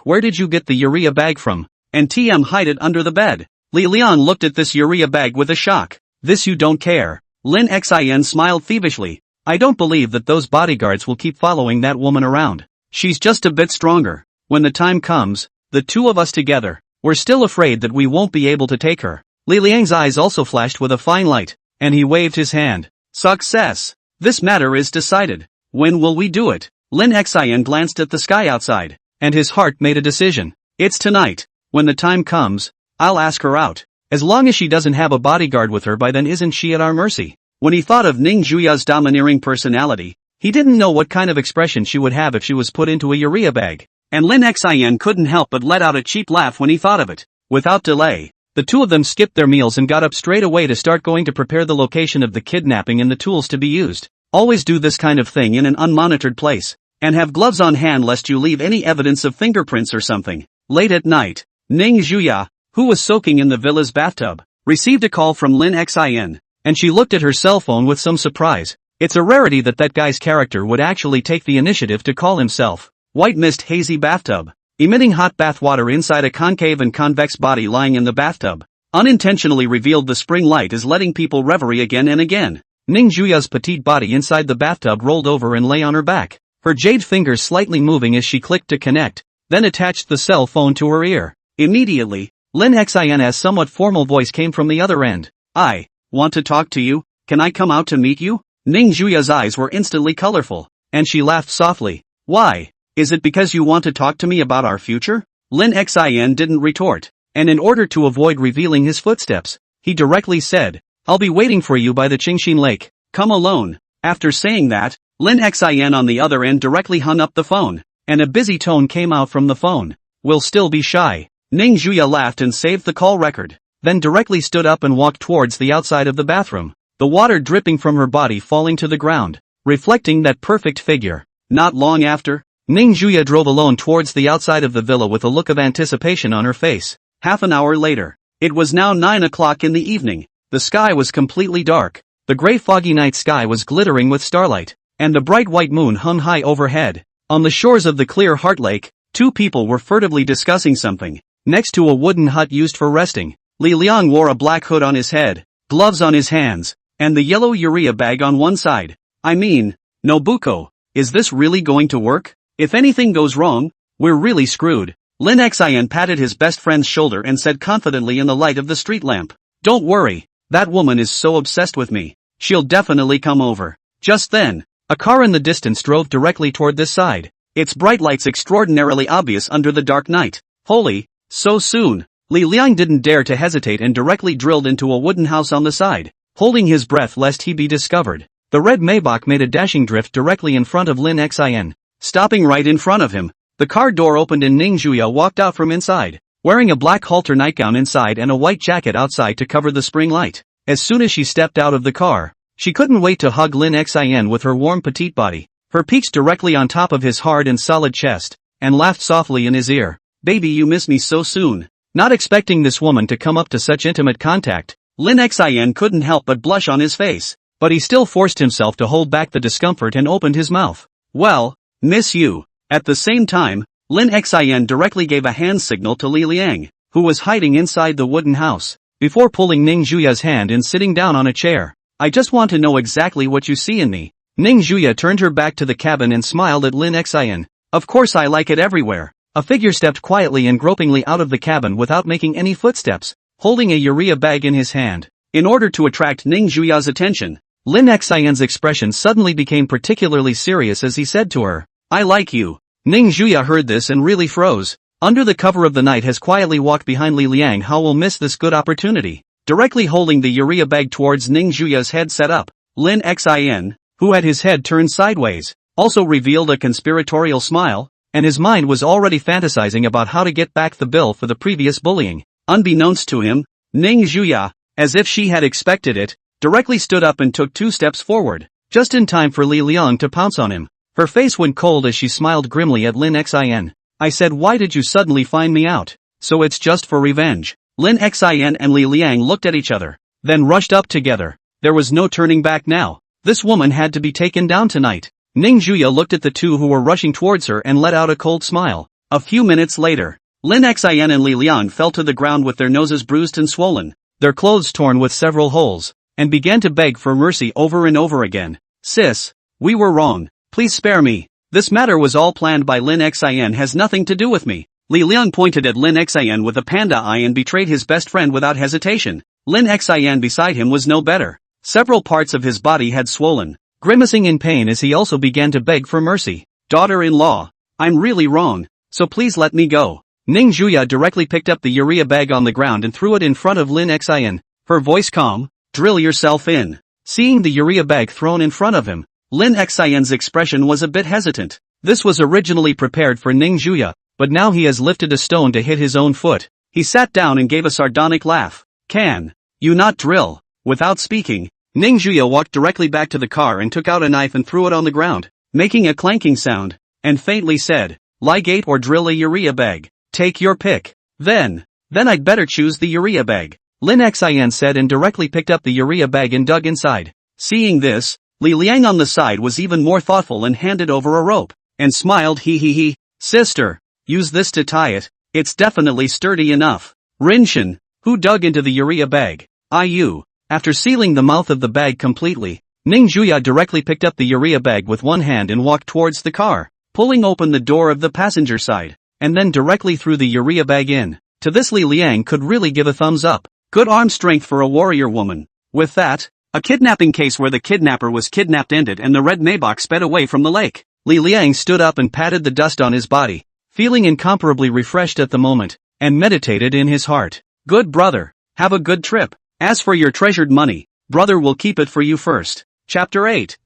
Where did you get the urea bag from? And hide it under the bed. Li Liang looked at this urea bag with a shock. This you don't care. Lin Xin smiled thievishly. I don't believe that those bodyguards will keep following that woman around. She's just a bit stronger. When the time comes, the two of us together, we're still afraid that we won't be able to take her. Li Liang's eyes also flashed with a fine light, and he waved his hand. Success! This matter is decided. When will we do it? Lin Xin glanced at the sky outside, and his heart made a decision. It's tonight. When the time comes, I'll ask her out. As long as she doesn't have a bodyguard with her by then isn't she at our mercy? When he thought of Ning Juya's domineering personality, he didn't know what kind of expression she would have if she was put into a urea bag. And Lin Xin couldn't help but let out a cheap laugh when he thought of it. Without delay, the two of them skipped their meals and got up straight away to start going to prepare the location of the kidnapping and the tools to be used. Always do this kind of thing in an unmonitored place, and have gloves on hand lest you leave any evidence of fingerprints or something. Late at night, Ning Juya, who was soaking in the villa's bathtub, received a call from Lin Xin, and she looked at her cell phone with some surprise. It's a rarity that guy's character would actually take the initiative to call himself. White mist hazy bathtub, emitting hot bath water inside a concave and convex body lying in the bathtub, unintentionally revealed the spring light is letting people reverie again and again. Ning Juya's petite body inside the bathtub rolled over and lay on her back, her jade fingers slightly moving as she clicked to connect, then attached the cell phone to her ear. Immediately, Lin Xin's somewhat formal voice came from the other end. I want to talk to you, can I come out to meet you? Ning Juya's eyes were instantly colorful, and she laughed softly. Why? Is it because you want to talk to me about our future? Lin Xin didn't retort, and in order to avoid revealing his footsteps, he directly said, I'll be waiting for you by the Qingxin Lake, come alone. After saying that, Lin Xin on the other end directly hung up the phone, and a busy tone came out from the phone. We'll still be shy. Ning Juya laughed and saved the call record, then directly stood up and walked towards the outside of the bathroom, the water dripping from her body falling to the ground, reflecting that perfect figure. Not long after, Ning Juya drove alone towards the outside of the villa with a look of anticipation on her face. Half an hour later, it was now 9 o'clock in the evening. The sky was completely dark, the gray foggy night sky was glittering with starlight, and the bright white moon hung high overhead. On the shores of the clear Heart Lake, two people were furtively discussing something, next to a wooden hut used for resting. Li Liang wore a black hood on his head, gloves on his hands, and the yellow urea bag on one side. I mean, Nobuko, is this really going to work? If anything goes wrong, we're really screwed. Lin Xin patted his best friend's shoulder and said confidently in the light of the street lamp. Don't worry, that woman is so obsessed with me. She'll definitely come over. Just then, a car in the distance drove directly toward this side, its bright lights extraordinarily obvious under the dark night. Holy, so soon. Li Liang didn't dare to hesitate and directly drilled into a wooden house on the side, holding his breath lest he be discovered. The red Maybach made a dashing drift directly in front of Lin Xin. Stopping right in front of him, the car door opened and Ning Juya walked out from inside, wearing a black halter nightgown inside and a white jacket outside to cover the spring light. As soon as she stepped out of the car, she couldn't wait to hug Lin Xin with her warm petite body, her peaks directly on top of his hard and solid chest, and laughed softly in his ear. Baby, you miss me so soon. Not expecting this woman to come up to such intimate contact, Lin Xin couldn't help but blush on his face, but he still forced himself to hold back the discomfort and opened his mouth. Well, miss you. At the same time, Lin Xin directly gave a hand signal to Li Liang, who was hiding inside the wooden house, before pulling Ning Juya's hand and sitting down on a chair. I just want to know exactly what you see in me. Ning Juya turned her back to the cabin and smiled at Lin Xin. Of course I like it everywhere. A figure stepped quietly and gropingly out of the cabin without making any footsteps, holding a urea bag in his hand. In order to attract Ning Juya's attention, Lin Xian's expression suddenly became particularly serious as he said to her, "I like you." Ning Juya heard this and really froze. Under the cover of the night has quietly walked behind Li Liang. How will miss this good opportunity? Directly holding the urea bag towards Ning Juya's head set up, Lin Xin, who had his head turned sideways, also revealed a conspiratorial smile, and his mind was already fantasizing about how to get back the bill for the previous bullying. Unbeknownst to him, Ning Juya, as if she had expected it, directly stood up and took 2 steps forward, just in time for Li Liang to pounce on him. Her face went cold as she smiled grimly at Lin Xin. "I said, why did you suddenly find me out? So it's just for revenge." Lin Xin and Li Liang looked at each other, then rushed up together. There was no turning back now. This woman had to be taken down tonight. Ning Juya looked at the two who were rushing towards her and let out a cold smile. A few minutes later, Lin Xin and Li Liang fell to the ground with their noses bruised and swollen, their clothes torn with several holes, and began to beg for mercy over and over again. "Sis, we were wrong. Please spare me. This matter was all planned by Lin Xin, has nothing to do with me." Li Liang pointed at Lin Xin with a panda eye and betrayed his best friend without hesitation. Lin Xin beside him was no better. Several parts of his body had swollen, grimacing in pain as he also began to beg for mercy. "Daughter-in-law, I'm really wrong, so please let me go." Ning Juya directly picked up the urea bag on the ground and threw it in front of Lin Xin, her voice calm, "Drill yourself in." Seeing the urea bag thrown in front of him, Lin Xian's expression was a bit hesitant. This was originally prepared for Ning Juya, but now he has lifted a stone to hit his own foot. He sat down and gave a sardonic laugh. "Can you not drill?" Without speaking, Ning Juya walked directly back to the car and took out a knife and threw it on the ground, making a clanking sound, and faintly said, "Ligate or drill a urea bag? Take your pick." Then I'd better choose the urea bag," Lin Xian said, and directly picked up the urea bag and dug inside. Seeing this, Li Liang on the side was even more thoughtful and handed over a rope, and smiled. He. "Sister, use this to tie it, it's definitely sturdy enough." Rinshin, who dug into the urea bag. "Iu." After sealing the mouth of the bag completely, Ning Juya directly picked up the urea bag with one hand and walked towards the car, pulling open the door of the passenger side, and then directly threw the urea bag in. To this Li Liang could really give a thumbs up. Good arm strength for a warrior woman. With that, a kidnapping case where the kidnapper was kidnapped ended and the red Maybach sped away from the lake. Li Liang stood up and patted the dust on his body, feeling incomparably refreshed at the moment, and meditated in his heart. "Good brother, have a good trip. As for your treasured money, brother will keep it for you first." Chapter 8.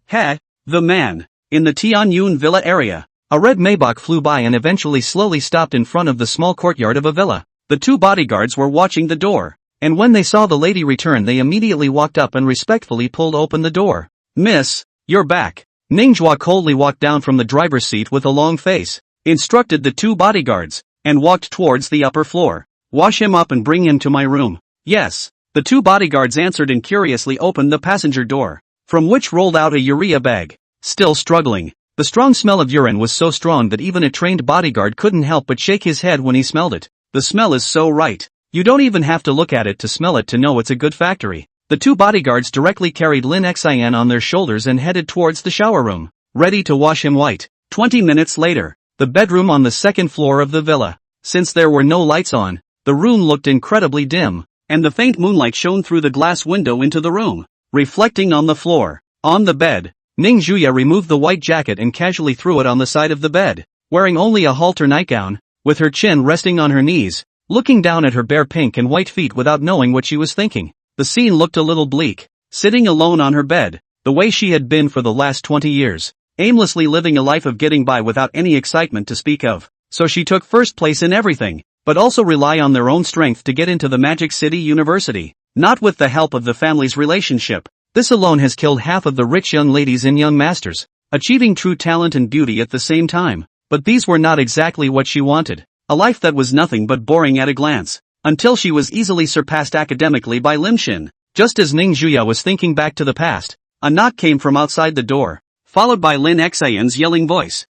The Man. In the Tianyun Villa area, a red Maybach flew by and eventually slowly stopped in front of the small courtyard of a villa. The 2 bodyguards were watching the door, and when they saw the lady return they immediately walked up and respectfully pulled open the door. "Miss, you're back." Ning Juya coldly walked down from the driver's seat with a long face, instructed the 2 bodyguards, and walked towards the upper floor. "Wash him up and bring him to my room." "Yes." The 2 bodyguards answered and curiously opened the passenger door, from which rolled out a urea bag. Still struggling, the strong smell of urine was so strong that even a trained bodyguard couldn't help but shake his head when he smelled it. "The smell is so right. You don't even have to look at it to smell it to know it's a good factory." The 2 bodyguards directly carried Lin Xian on their shoulders and headed towards the shower room, ready to wash him white. 20 minutes later, the bedroom on the 2nd floor of the villa. Since there were no lights on, the room looked incredibly dim, and the faint moonlight shone through the glass window into the room, reflecting on the floor. On the bed, Ning Juya removed the white jacket and casually threw it on the side of the bed, wearing only a halter nightgown, with her chin resting on her knees, looking down at her bare pink and white feet without knowing what she was thinking. The scene looked a little bleak, sitting alone on her bed, the way she had been for the last 20 years, aimlessly living a life of getting by without any excitement to speak of. So she took first place in everything, but also rely on their own strength to get into the Magic City University, not with the help of the family's relationship. This alone has killed half of the rich young ladies and young masters, achieving true talent and beauty at the same time. But these were not exactly what she wanted. A life that was nothing but boring at a glance, until she was easily surpassed academically by Lim Shin. Just as Ning Juya was thinking back to the past, a knock came from outside the door, followed by Lin Xian's yelling voice.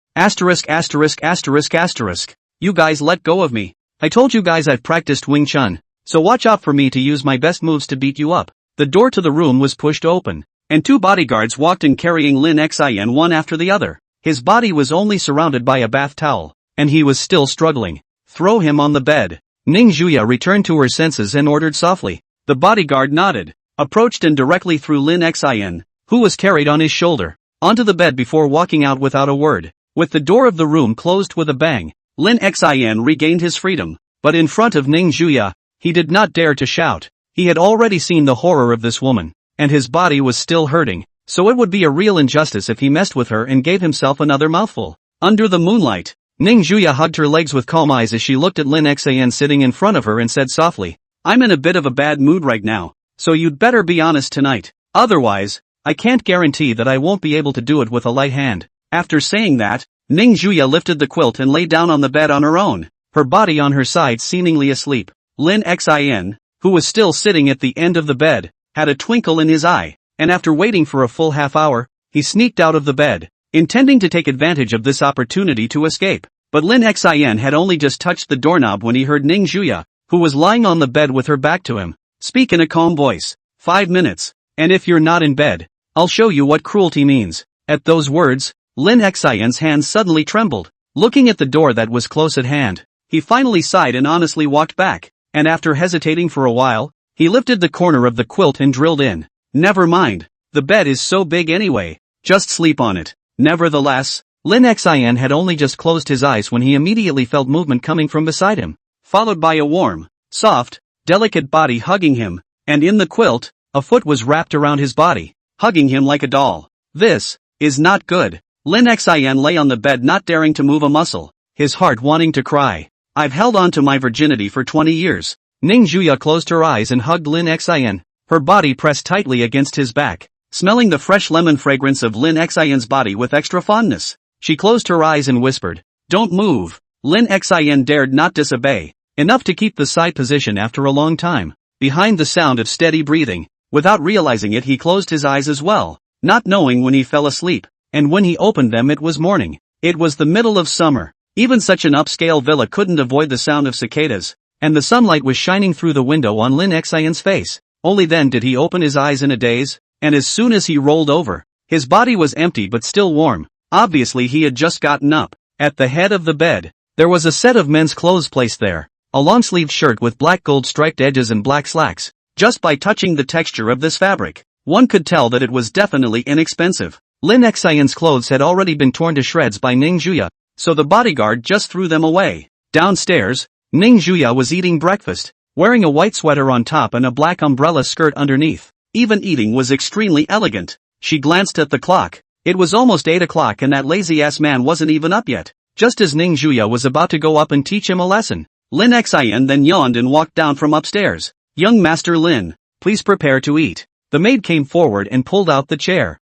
"You guys let go of me. I told you guys I've practiced Wing Chun, so watch out for me to use my best moves to beat you up." The door to the room was pushed open, and 2 bodyguards walked in carrying Lin Xian one after the other. His body was only surrounded by a bath towel, and he was still struggling. "Throw him on the bed." Ning Juya returned to her senses and ordered softly. The bodyguard nodded, approached and directly threw Lin Xin, who was carried on his shoulder, onto the bed before walking out without a word. With the door of the room closed with a bang, Lin Xin regained his freedom, but in front of Ning Juya, he did not dare to shout. He had already seen the horror of this woman, and his body was still hurting, so it would be a real injustice if he messed with her and gave himself another mouthful. Under the moonlight, Ning Juya hugged her legs with calm eyes as she looked at Lin Xin sitting in front of her and said softly, "I'm in a bit of a bad mood right now, so you'd better be honest tonight. Otherwise, I can't guarantee that I won't be able to do it with a light hand." After saying that, Ning Juya lifted the quilt and lay down on the bed on her own, her body on her side seemingly asleep. Lin Xin, who was still sitting at the end of the bed, had a twinkle in his eye, and after waiting for a full half hour, he sneaked out of the bed, intending to take advantage of this opportunity to escape. But Lin Xin had only just touched the doorknob when he heard Ning Juya, who was lying on the bed with her back to him, speak in a calm voice. 5 minutes, and if you're not in bed, I'll show you what cruelty means." At those words, Lin Xin's hands suddenly trembled. Looking at the door that was close at hand, he finally sighed and honestly walked back, and after hesitating for a while, he lifted the corner of the quilt and drilled in. "Never mind, the bed is so big anyway, just sleep on it." Nevertheless, Lin Xin had only just closed his eyes when he immediately felt movement coming from beside him, followed by a warm, soft, delicate body hugging him, and in the quilt, a foot was wrapped around his body, hugging him like a doll. This is not good. Lin Xin lay on the bed not daring to move a muscle, his heart wanting to cry. "I've held on to my virginity for 20 years. Ning Juya closed her eyes and hugged Lin Xin, her body pressed tightly against his back, smelling the fresh lemon fragrance of Lin Xin's body with extra fondness. She closed her eyes and whispered, "Don't move." Lin Xin dared not disobey, enough to keep the side position after a long time. Behind the sound of steady breathing, without realizing it he closed his eyes as well, not knowing when he fell asleep, and when he opened them it was morning. It was the middle of summer. Even such an upscale villa couldn't avoid the sound of cicadas, and the sunlight was shining through the window on Lin Xin's face. Only then did he open his eyes in a daze, and as soon as he rolled over, his body was empty but still warm. Obviously he had just gotten up. At the head of the bed, there was a set of men's clothes placed there, a long-sleeved shirt with black gold striped edges and black slacks. Just by touching the texture of this fabric, one could tell that it was definitely inexpensive. Lin Xin's clothes had already been torn to shreds by Ning Juya, so the bodyguard just threw them away. Downstairs, Ning Juya was eating breakfast, wearing a white sweater on top and a black umbrella skirt underneath. Even eating was extremely elegant. She glanced at the clock. It was almost 8 o'clock and that lazy-ass man wasn't even up yet. Just as Ning Juya was about to go up and teach him a lesson, Lin Xin then yawned and walked down from upstairs. "Young Master Lin, please prepare to eat." The maid came forward and pulled out the chair.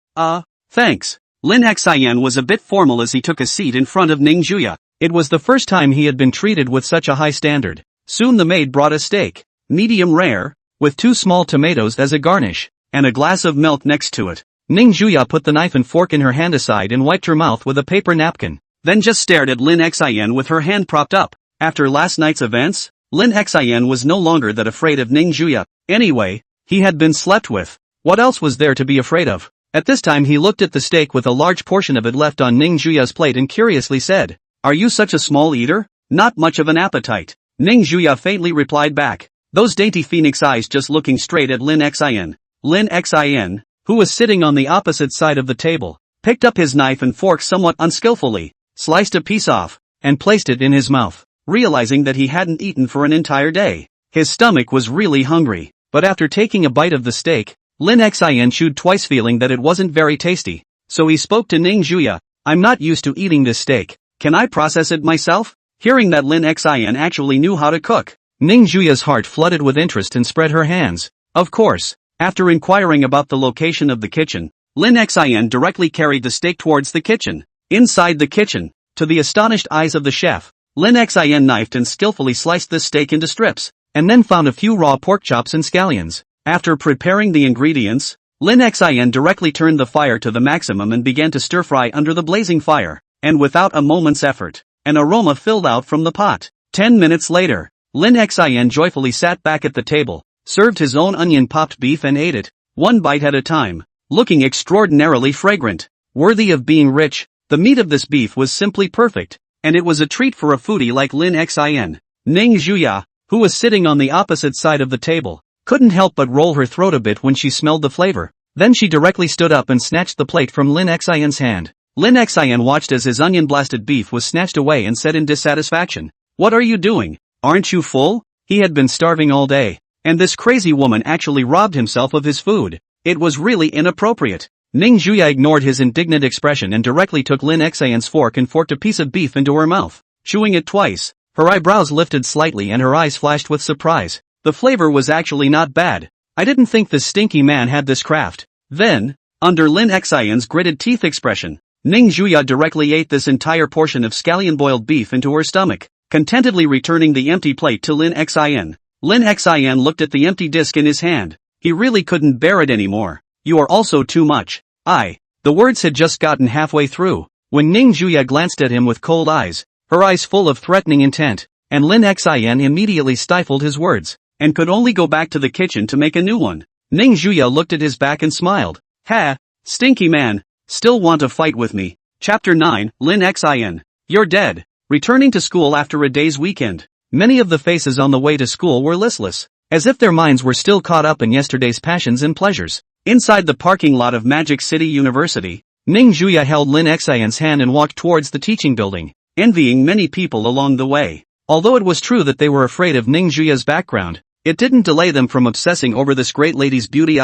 Thanks." Lin Xin was a bit formal as he took a seat in front of Ning Juya. It was the first time he had been treated with such a high standard. Soon the maid brought a steak, medium rare, with 2 small tomatoes as a garnish, and a glass of milk next to it. Ning Juya put the knife and fork in her hand aside and wiped her mouth with a paper napkin, then just stared at Lin Xin with her hand propped up. After last night's events, Lin Xin was no longer that afraid of Ning Juya. Anyway, he had been slept with. What else was there to be afraid of? At this time he looked at the steak with a large portion of it left on Ning Juya's plate and curiously said, "Are you such a small eater? Not much of an appetite." Ning Juya faintly replied back, those dainty phoenix eyes just looking straight at Lin Xin. Lin Xin, who was sitting on the opposite side of the table, picked up his knife and fork somewhat unskillfully, sliced a piece off, and placed it in his mouth, realizing that he hadn't eaten for an entire day. His stomach was really hungry, but after taking a bite of the steak, Lin Xin chewed twice feeling that it wasn't very tasty, so he spoke to Ning Juya, "I'm not used to eating this steak, can I process it myself?" Hearing that Lin Xin actually knew how to cook, Ning Juya's heart flooded with interest and spread her hands. Of course, after inquiring about the location of the kitchen, Lin Xin directly carried the steak towards the kitchen. Inside the kitchen, to the astonished eyes of the chef, Lin Xin knifed and skillfully sliced the steak into strips, and then found a few raw pork chops and scallions. After preparing the ingredients, Lin Xin directly turned the fire to the maximum and began to stir-fry under the blazing fire, and without a moment's effort, an aroma filled out from the pot. 10 minutes later, Lin Xin joyfully sat back at the table, served his own onion-popped beef and ate it, one bite at a time, looking extraordinarily fragrant. Worthy of being rich, the meat of this beef was simply perfect, and it was a treat for a foodie like Lin Xin. Ning Juya, who was sitting on the opposite side of the table, couldn't help but roll her throat a bit when she smelled the flavor. Then she directly stood up and snatched the plate from Lin Xian's hand. Lin Xian watched as his onion-blasted beef was snatched away and said in dissatisfaction, "What are you doing? Aren't you full?" He had been starving all day, and this crazy woman actually robbed himself of his food. It was really inappropriate. Ning Juya ignored his indignant expression and directly took Lin Xian's fork and forked a piece of beef into her mouth, chewing it twice. Her eyebrows lifted slightly and her eyes flashed with surprise. The flavor was actually not bad. I didn't think this stinky man had this craft. Then, under Lin Xian's gritted teeth expression, Ning Juya directly ate this entire portion of scallion-boiled beef into her stomach, contentedly returning the empty plate to Lin Xian. Lin Xian looked at the empty disc in his hand. He really couldn't bear it anymore. "You are also too much." The words had just gotten halfway through, when Ning Juya glanced at him with cold eyes, her eyes full of threatening intent, and Lin Xian immediately stifled his words, and could only go back to the kitchen to make a new one. Ning Juya looked at his back and smiled. "Ha, stinky man, still want to fight with me?" Chapter 9, Lin Xian. "You're dead." Returning to school after a day's weekend, many of the faces on the way to school were listless, as if their minds were still caught up in yesterday's passions and pleasures. Inside the parking lot of Magic City University, Ning Juya held Lin Xian's hand and walked towards the teaching building, envying many people along the way. Although it was true that they were afraid of Ning Juya's background, it didn't delay them from obsessing over this great lady's beauty.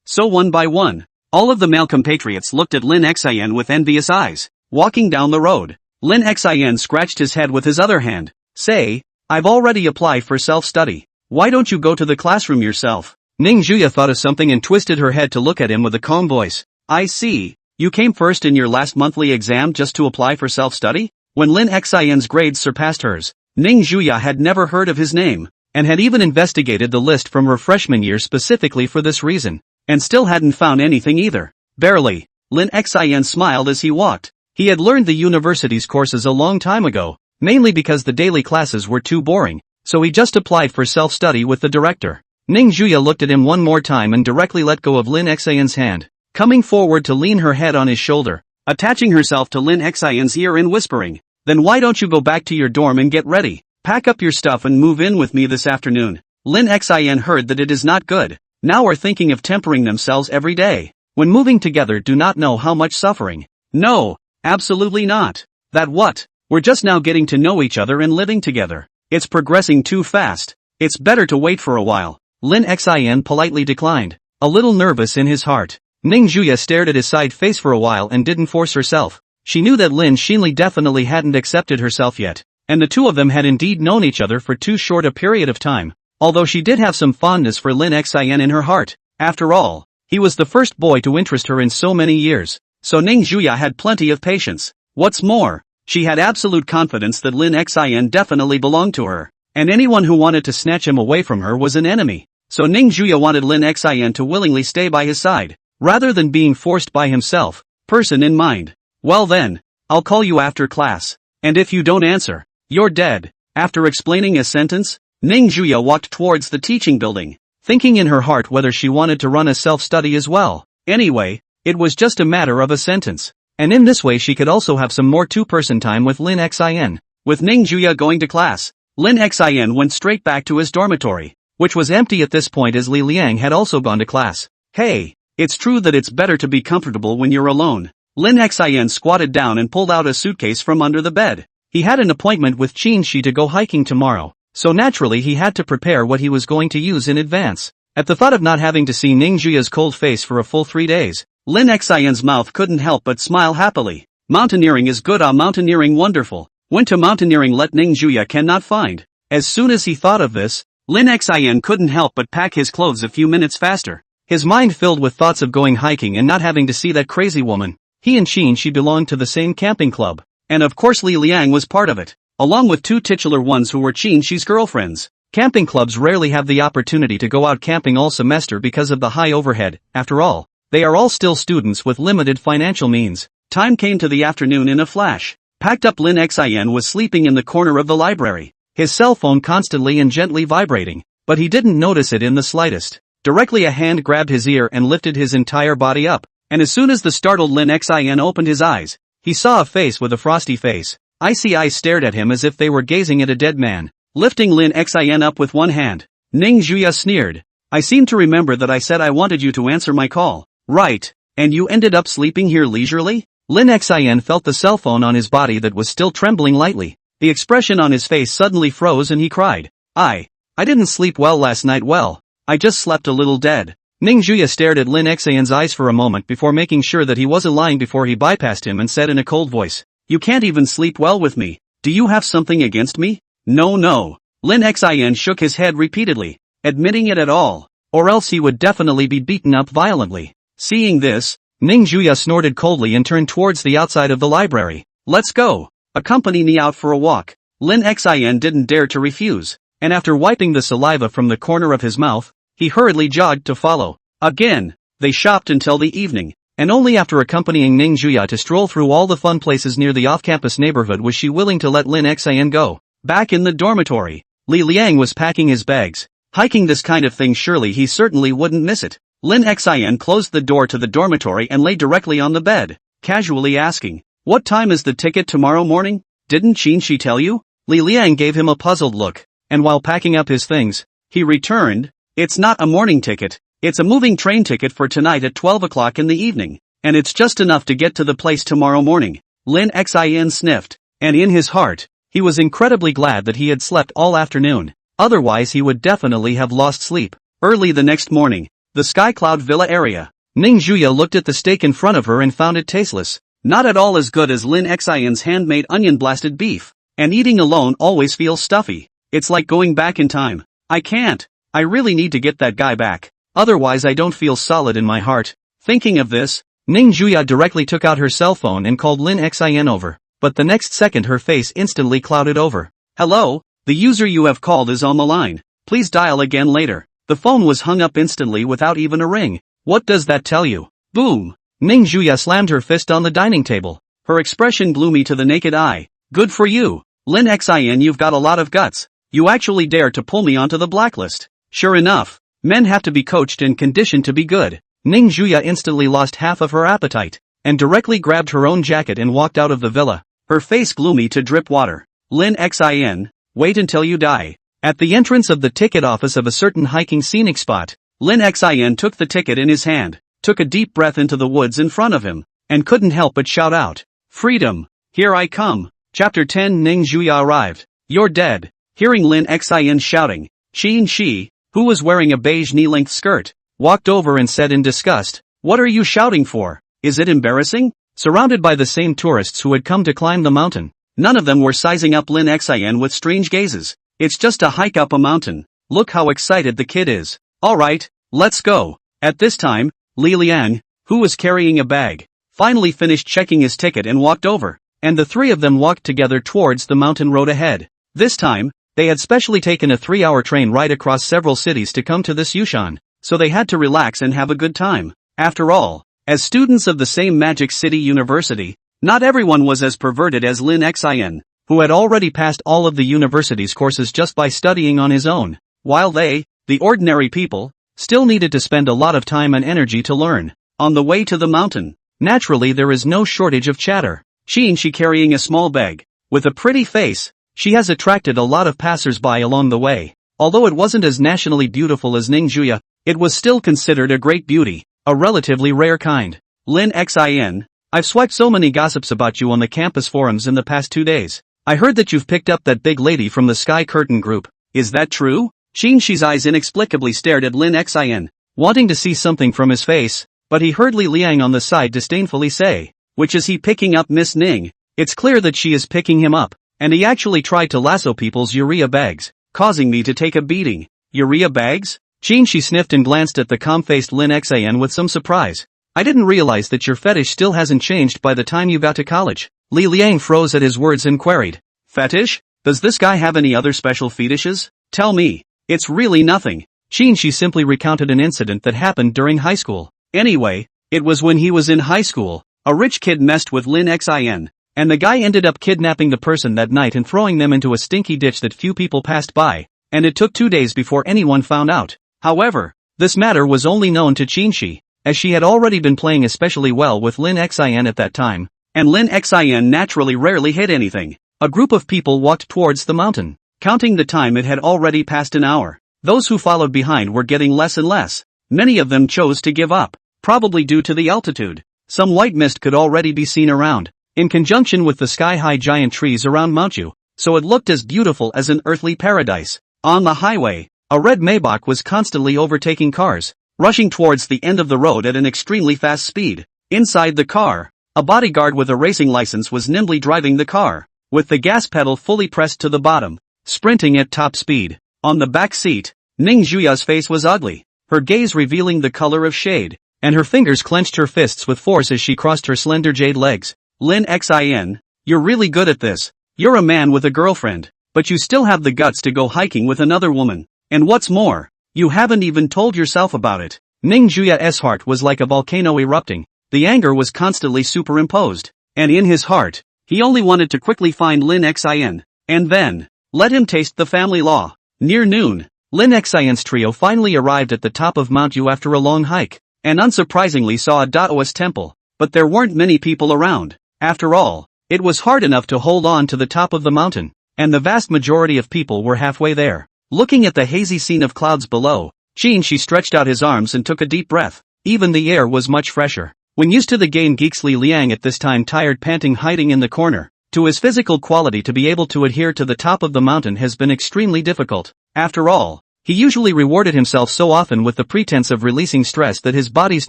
So one by one, all of the male compatriots looked at Lin Xian with envious eyes. Walking down the road, Lin Xian scratched his head with his other hand. "Say, I've already applied for self-study. Why don't you go to the classroom yourself?" Ning Juya thought of something and twisted her head to look at him with a calm voice. "I see. You came first in your last monthly exam just to apply for self-study?" When Lin Xian's grades surpassed hers, Ning Juya had never heard of his name, and had even investigated the list from her freshman year specifically for this reason, and still hadn't found anything either. Barely. Lin Xian smiled as he walked. He had learned the university's courses a long time ago, mainly because the daily classes were too boring, so he just applied for self-study with the director. Ning Juya looked at him one more time and directly let go of Lin Xian's hand, coming forward to lean her head on his shoulder, attaching herself to Lin Xian's ear and whispering, "Then why don't you go back to your dorm and get ready? Pack up your stuff and move in with me this afternoon." Lin Xian heard that it is not good, now are thinking of tempering themselves every day. When moving together do not know how much suffering. No, absolutely not. That what? We're just now getting to know each other and living together. It's progressing too fast. It's better to wait for a while. Lin Xian politely declined, a little nervous in his heart. Ning Juya stared at his side face for a while and didn't force herself. She knew that Lin Xinli definitely hadn't accepted herself yet, and the two of them had indeed known each other for too short a period of time, although she did have some fondness for Lin Xian in her heart. After all, he was the first boy to interest her in so many years, so Ning Juya had plenty of patience. What's more, she had absolute confidence that Lin Xian definitely belonged to her, and anyone who wanted to snatch him away from her was an enemy. So Ning Juya wanted Lin Xian to willingly stay by his side, rather than being forced by himself, person in mind. "Well then, I'll call you after class, and if you don't answer, you're dead." After explaining a sentence, Ning Juya walked towards the teaching building, thinking in her heart whether she wanted to run a self-study as well. Anyway, it was just a matter of a sentence, and in this way she could also have some more two-person time with Lin Xian. With Ning Juya going to class, Lin Xian went straight back to his dormitory, which was empty at this point as Li Liang had also gone to class. "Hey, it's true that it's better to be comfortable when you're alone." Lin Xian squatted down and pulled out a suitcase from under the bed. He had an appointment with Qin Shi to go hiking tomorrow, so naturally he had to prepare what he was going to use in advance. At the thought of not having to see Ning Juya's cold face for a full 3 days, Lin Xian's mouth couldn't help but smile happily. Mountaineering is good, mountaineering wonderful. Went to mountaineering let Ning Juya cannot find. As soon as he thought of this, Lin Xian couldn't help but pack his clothes a few minutes faster. His mind filled with thoughts of going hiking and not having to see that crazy woman. He and Qin Shi belonged to the same camping club, and of course Li Liang was part of it, along with two titular ones who were Qin Shi's girlfriends. Camping clubs rarely have the opportunity to go out camping all semester because of the high overhead. After all, they are all still students with limited financial means. Time came to the afternoon in a flash. Packed up Lin Xian was sleeping in the corner of the library, his cell phone constantly and gently vibrating, but he didn't notice it in the slightest. Directly a hand grabbed his ear and lifted his entire body up, and as soon as the startled Lin Xian opened his eyes, he saw a face with a frosty face. Icy eyes stared at him as if they were gazing at a dead man. lifting Lin Xin up with one hand. Ning Juya sneered. I seem to remember that I said I wanted you to answer my call. Right, and you ended up sleeping here leisurely? Lin Xin felt the cell phone on his body that was still trembling lightly. The expression on his face suddenly froze and he cried. I didn't sleep well last night. Well, I just slept a little dead. Ning Juya stared at Lin Xin's eyes for a moment before making sure that he wasn't lying before he bypassed him and said in a cold voice, You can't even sleep well with me. Do you have something against me? No. Lin Xin shook his head repeatedly, admitting it at all, or else he would definitely be beaten up violently. Seeing this, Ning Juya snorted coldly and turned towards the outside of the library. Let's go. Accompany me out for a walk. Lin Xin didn't dare to refuse, and after wiping the saliva from the corner of his mouth, he hurriedly jogged to follow. Again, they shopped until the evening, and only after accompanying Ning Juya to stroll through all the fun places near the off-campus neighborhood was she willing to let Lin Xin go. Back in the dormitory, Li Liang was packing his bags. Hiking this kind of thing, surely he certainly wouldn't miss it. Lin Xin closed the door to the dormitory and lay directly on the bed, casually asking, What time is the ticket tomorrow morning? Didn't Qin tell you? Li Liang gave him a puzzled look, and while packing up his things, he returned, It's not a morning ticket, it's a moving train ticket for tonight at 12 o'clock in the evening, and it's just enough to get to the place tomorrow morning. Lin Xin sniffed, and in his heart, he was incredibly glad that he had slept all afternoon, otherwise he would definitely have lost sleep. Early the next morning, the Skycloud Villa area. Ning Juya looked at the steak in front of her and found it tasteless. Not at all as good as Lin Xin's handmade onion-blasted beef. And eating alone always feels stuffy. It's like going back in time. I can't. I really need to get that guy back. Otherwise I don't feel solid in my heart. Thinking of this, Ning Juya directly took out her cell phone and called Lin Xin over. But the next second her face instantly clouded over. Hello, the user you have called is on the line. Please dial again later. The phone was hung up instantly without even a ring. What does that tell you? Boom! Ning Juya slammed her fist on the dining table. Her expression gloomy to the naked eye. Good for you, Lin Xin, you've got a lot of guts. You actually dare to pull me onto the blacklist. Sure enough, men have to be coached and conditioned to be good. Ning Juya instantly lost half of her appetite, and directly grabbed her own jacket and walked out of the villa, her face gloomy to drip water. Lin Xin, wait until you die. At the entrance of the ticket office of a certain hiking scenic spot, Lin Xin took the ticket in his hand, took a deep breath into the woods in front of him, and couldn't help but shout out, Freedom! Here I come! Chapter 10 Ning Juya arrived. You're dead. Hearing Lin Xin shouting, Qin, who was wearing a beige knee-length skirt, walked over and said in disgust, What are you shouting for? Is it embarrassing? Surrounded by the same tourists who had come to climb the mountain, none of them were sizing up Lin Xin with strange gazes. It's just a hike up a mountain. Look how excited the kid is. Alright, let's go. At this time, Li Liang, who was carrying a bag, finally finished checking his ticket and walked over, and the three of them walked together towards the mountain road ahead. This time, they had specially taken a 3-hour train ride across several cities to come to this Yushan, so they had to relax and have a good time. After all, as students of the same Magic City University, not everyone was as perverted as Lin Xin, who had already passed all of the university's courses just by studying on his own, while they, the ordinary people, still needed to spend a lot of time and energy to learn. On the way to the mountain, naturally there is no shortage of chatter. Qin carrying a small bag, with a pretty face, she has attracted a lot of passers-by along the way. Although it wasn't as nationally beautiful as Ning Juya, it was still considered a great beauty, a relatively rare kind. Lin Xin, I've swiped so many gossips about you on the campus forums in the past 2 days. I heard that you've picked up that big lady from the Sky Curtain group. Is that true? Qin's eyes inexplicably stared at Lin Xin, wanting to see something from his face, but he heard Li Liang on the side disdainfully say, Which is he picking up, Miss Ning? It's clear that she is picking him up, and he actually tried to lasso people's urea bags, causing me to take a beating. Urea bags? Qin sniffed and glanced at the calm-faced Lin Xin with some surprise. I didn't realize that your fetish still hasn't changed by the time you got to college. Li Liang froze at his words and queried, Fetish? Does this guy have any other special fetishes? Tell me. It's really nothing. Qin simply recounted an incident that happened during high school. Anyway, it was when he was in high school, a rich kid messed with Lin Xin, and the guy ended up kidnapping the person that night and throwing them into a stinky ditch that few people passed by, and it took 2 days before anyone found out. However, this matter was only known to Qin, as she had already been playing especially well with Lin Xin at that time, and Lin Xin naturally rarely hid anything. A group of people walked towards the mountain, Counting the time, it had already passed an hour. Those who followed behind were getting less and less. Many of them chose to give up, probably due to the altitude. Some white mist could already be seen around, in conjunction with the sky-high giant trees around Manhwa, so it looked as beautiful as an earthly paradise. On the highway, a red Maybach was constantly overtaking cars, rushing towards the end of the road at an extremely fast speed. Inside the car, a bodyguard with a racing license was nimbly driving the car, with the gas pedal fully pressed to the bottom, sprinting at top speed. On the back seat, Ning Juya's face was ugly, her gaze revealing the color of shade, and her fingers clenched her fists with force as she crossed her slender jade legs. Lin Xin, you're really good at this. You're a man with a girlfriend, but you still have the guts to go hiking with another woman. And what's more, you haven't even told yourself about it. Ning Juya's heart was like a volcano erupting. The anger was constantly superimposed, and in his heart, he only wanted to quickly find Lin Xin, and then let him taste the family law. Near noon, Lin Xin's trio finally arrived at the top of Mount Yu after a long hike, and unsurprisingly saw a Daoist temple, but there weren't many people around. After all, it was hard enough to hold on to the top of the mountain, and the vast majority of people were halfway there. Looking at the hazy scene of clouds below, Qin stretched out his arms and took a deep breath. Even the air was much fresher. When used to the game, Geeksli Liang at this time tired, panting, hiding in the corner. To his physical quality, to be able to adhere to the top of the mountain has been extremely difficult. After all, he usually rewarded himself so often with the pretense of releasing stress that his body's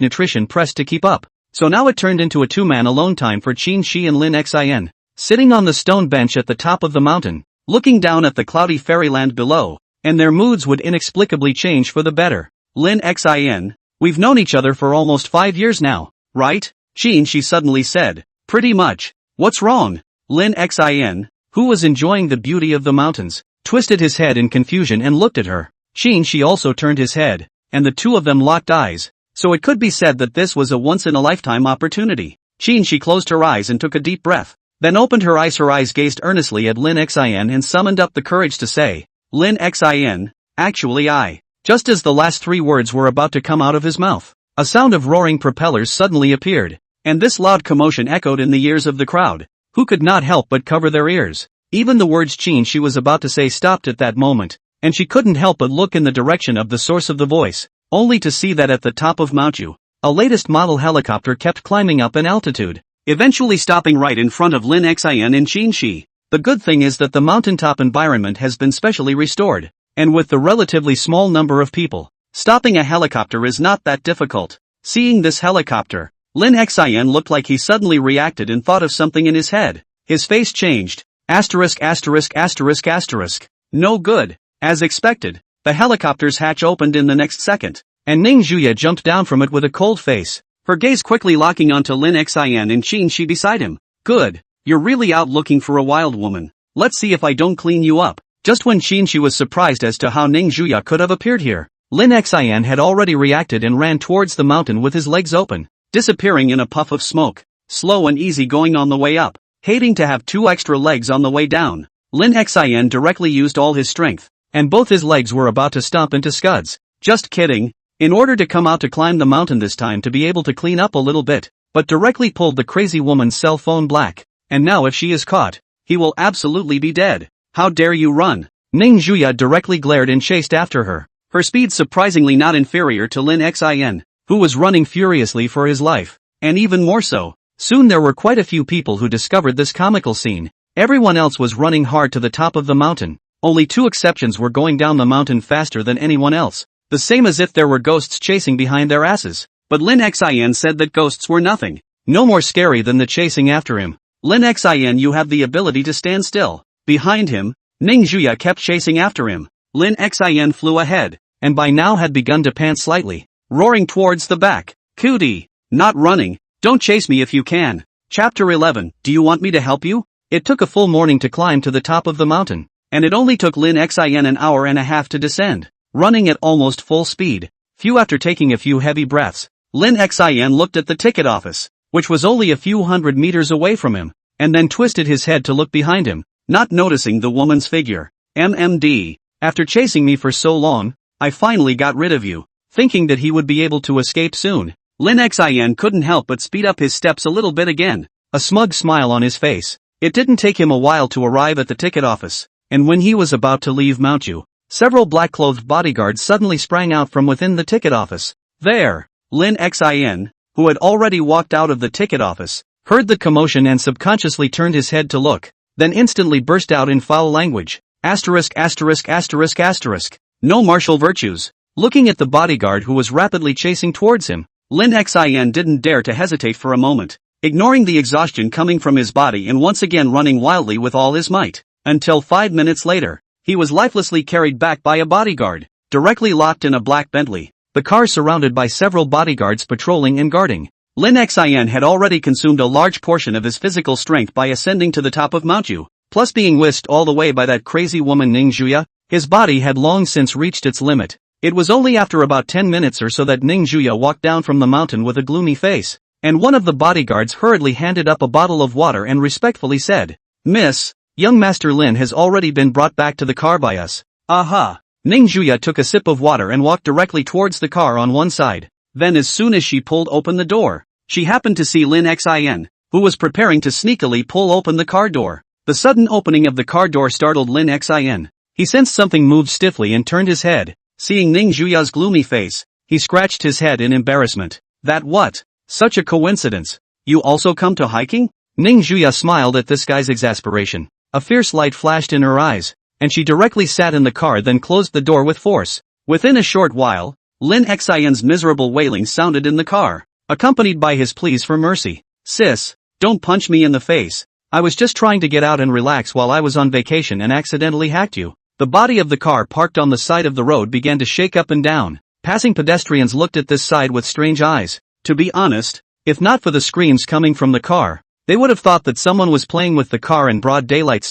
nutrition pressed to keep up. So now it turned into a two-man alone time for Qin Shi and Lin Xin. Sitting on the stone bench at the top of the mountain, looking down at the cloudy fairyland below, and their moods would inexplicably change for the better. Lin Xin, we've known each other for almost 5 years now, right? Qin Shi suddenly said. Pretty much. What's wrong? Lin Xin, who was enjoying the beauty of the mountains, twisted his head in confusion and looked at her. Qin Shi also turned his head, and the two of them locked eyes, so it could be said that this was a once-in-a-lifetime opportunity. Qin Shi closed her eyes and took a deep breath, then opened her eyes. Her eyes gazed earnestly at Lin Xin and summoned up the courage to say, Lin Xin, actually I. Just as the last 3 words were about to come out of his mouth, a sound of roaring propellers suddenly appeared, and this loud commotion echoed in the ears of the crowd, who could not help but cover their ears. Even the words Qin Shi was about to say stopped at that moment, and she couldn't help but look in the direction of the source of the voice, only to see that at the top of Mount Yu, a latest model helicopter kept climbing up in altitude, eventually stopping right in front of Lin Xin and Qin Shi. The good thing is that the mountaintop environment has been specially restored, and with the relatively small number of people, stopping a helicopter is not that difficult. Seeing this helicopter, Lin Xin looked like he suddenly reacted and thought of something in his head. His face changed. Asterisk asterisk asterisk asterisk. No good. As expected, the helicopter's hatch opened in the next second, and Ning Juya jumped down from it with a cold face, her gaze quickly locking onto Lin Xin and Qin Shi beside him. Good. You're really out looking for a wild woman. Let's see if I don't clean you up. Just when Qin Shi was surprised as to how Ning Juya could have appeared here, Lin Xin had already reacted and ran towards the mountain with his legs open, disappearing in a puff of smoke. Slow and easy going on the way up, hating to have 2 extra legs on the way down. Lin Xin directly used all his strength, and both his legs were about to stomp into scuds. Just kidding. In order to come out to climb the mountain this time to be able to clean up a little bit, but directly pulled the crazy woman's cell phone black. And now if she is caught, he will absolutely be dead. How dare you run? Ning Juya directly glared and chased after her, her speed surprisingly not inferior to Lin Xin, who was running furiously for his life, and even more so. Soon there were quite a few people who discovered this comical scene. Everyone else was running hard to the top of the mountain. Only 2 exceptions were going down the mountain faster than anyone else, the same as if there were ghosts chasing behind their asses. But Lin Xin said that ghosts were nothing, no more scary than the chasing after him. Lin Xin, you have the ability to stand still. Behind him, Ning Juya kept chasing after him. Lin Xin flew ahead, and by now had begun to pant slightly, roaring towards the back. Cootie, not running, don't chase me if you can. Chapter 11, do you want me to help you? It took a full morning to climb to the top of the mountain, and it only took Lin Xin an hour and a half to descend, running at almost full speed. After taking a few heavy breaths, Lin Xin looked at the ticket office, which was only a few hundred meters away from him, and then twisted his head to look behind him, not noticing the woman's figure. MMD, after chasing me for so long, I finally got rid of you. Thinking that he would be able to escape soon, Lin Xin couldn't help but speed up his steps a little bit again, a smug smile on his face. It didn't take him a while to arrive at the ticket office. and when he was about to leave Manhwa, several black-clothed bodyguards suddenly sprang out from within the ticket office. There, Lin Xin, who had already walked out of the ticket office, heard the commotion and subconsciously turned his head to look, then instantly burst out in foul language. Asterisk asterisk asterisk asterisk. No martial virtues. Looking at the bodyguard who was rapidly chasing towards him, Lin Xin didn't dare to hesitate for a moment, ignoring the exhaustion coming from his body and once again running wildly with all his might, until 5 minutes later, he was lifelessly carried back by a bodyguard, directly locked in a black Bentley, the car surrounded by several bodyguards patrolling and guarding. Lin Xin had already consumed a large portion of his physical strength by ascending to the top of Manhwa, plus being whisked all the way by that crazy woman Ning Juya. His body had long since reached its limit. It was only after about 10 minutes or so that Ning Juya walked down from the mountain with a gloomy face, and one of the bodyguards hurriedly handed up a bottle of water and respectfully said, "Miss, young Master Lin has already been brought back to the car by us." Aha! Ning Juya took a sip of water and walked directly towards the car on one side. Then as soon as she pulled open the door, she happened to see Lin Xin, who was preparing to sneakily pull open the car door. The sudden opening of the car door startled Lin Xin. He sensed something moved stiffly and turned his head. Seeing Ning Juya's gloomy face, he scratched his head in embarrassment. That what? Such a coincidence. You also come to hiking? Ning Juya smiled at this guy's exasperation. A fierce light flashed in her eyes, and she directly sat in the car then closed the door with force. Within a short while, Lin Xion's miserable wailing sounded in the car, accompanied by his pleas for mercy. "Sis, don't punch me in the face. I was just trying to get out and relax while I was on vacation and accidentally hacked you." The body of the car parked on the side of the road began to shake up and down. Passing pedestrians looked at this side with strange eyes. To be honest, if not for the screams coming from the car, they would have thought that someone was playing with the car in broad daylight.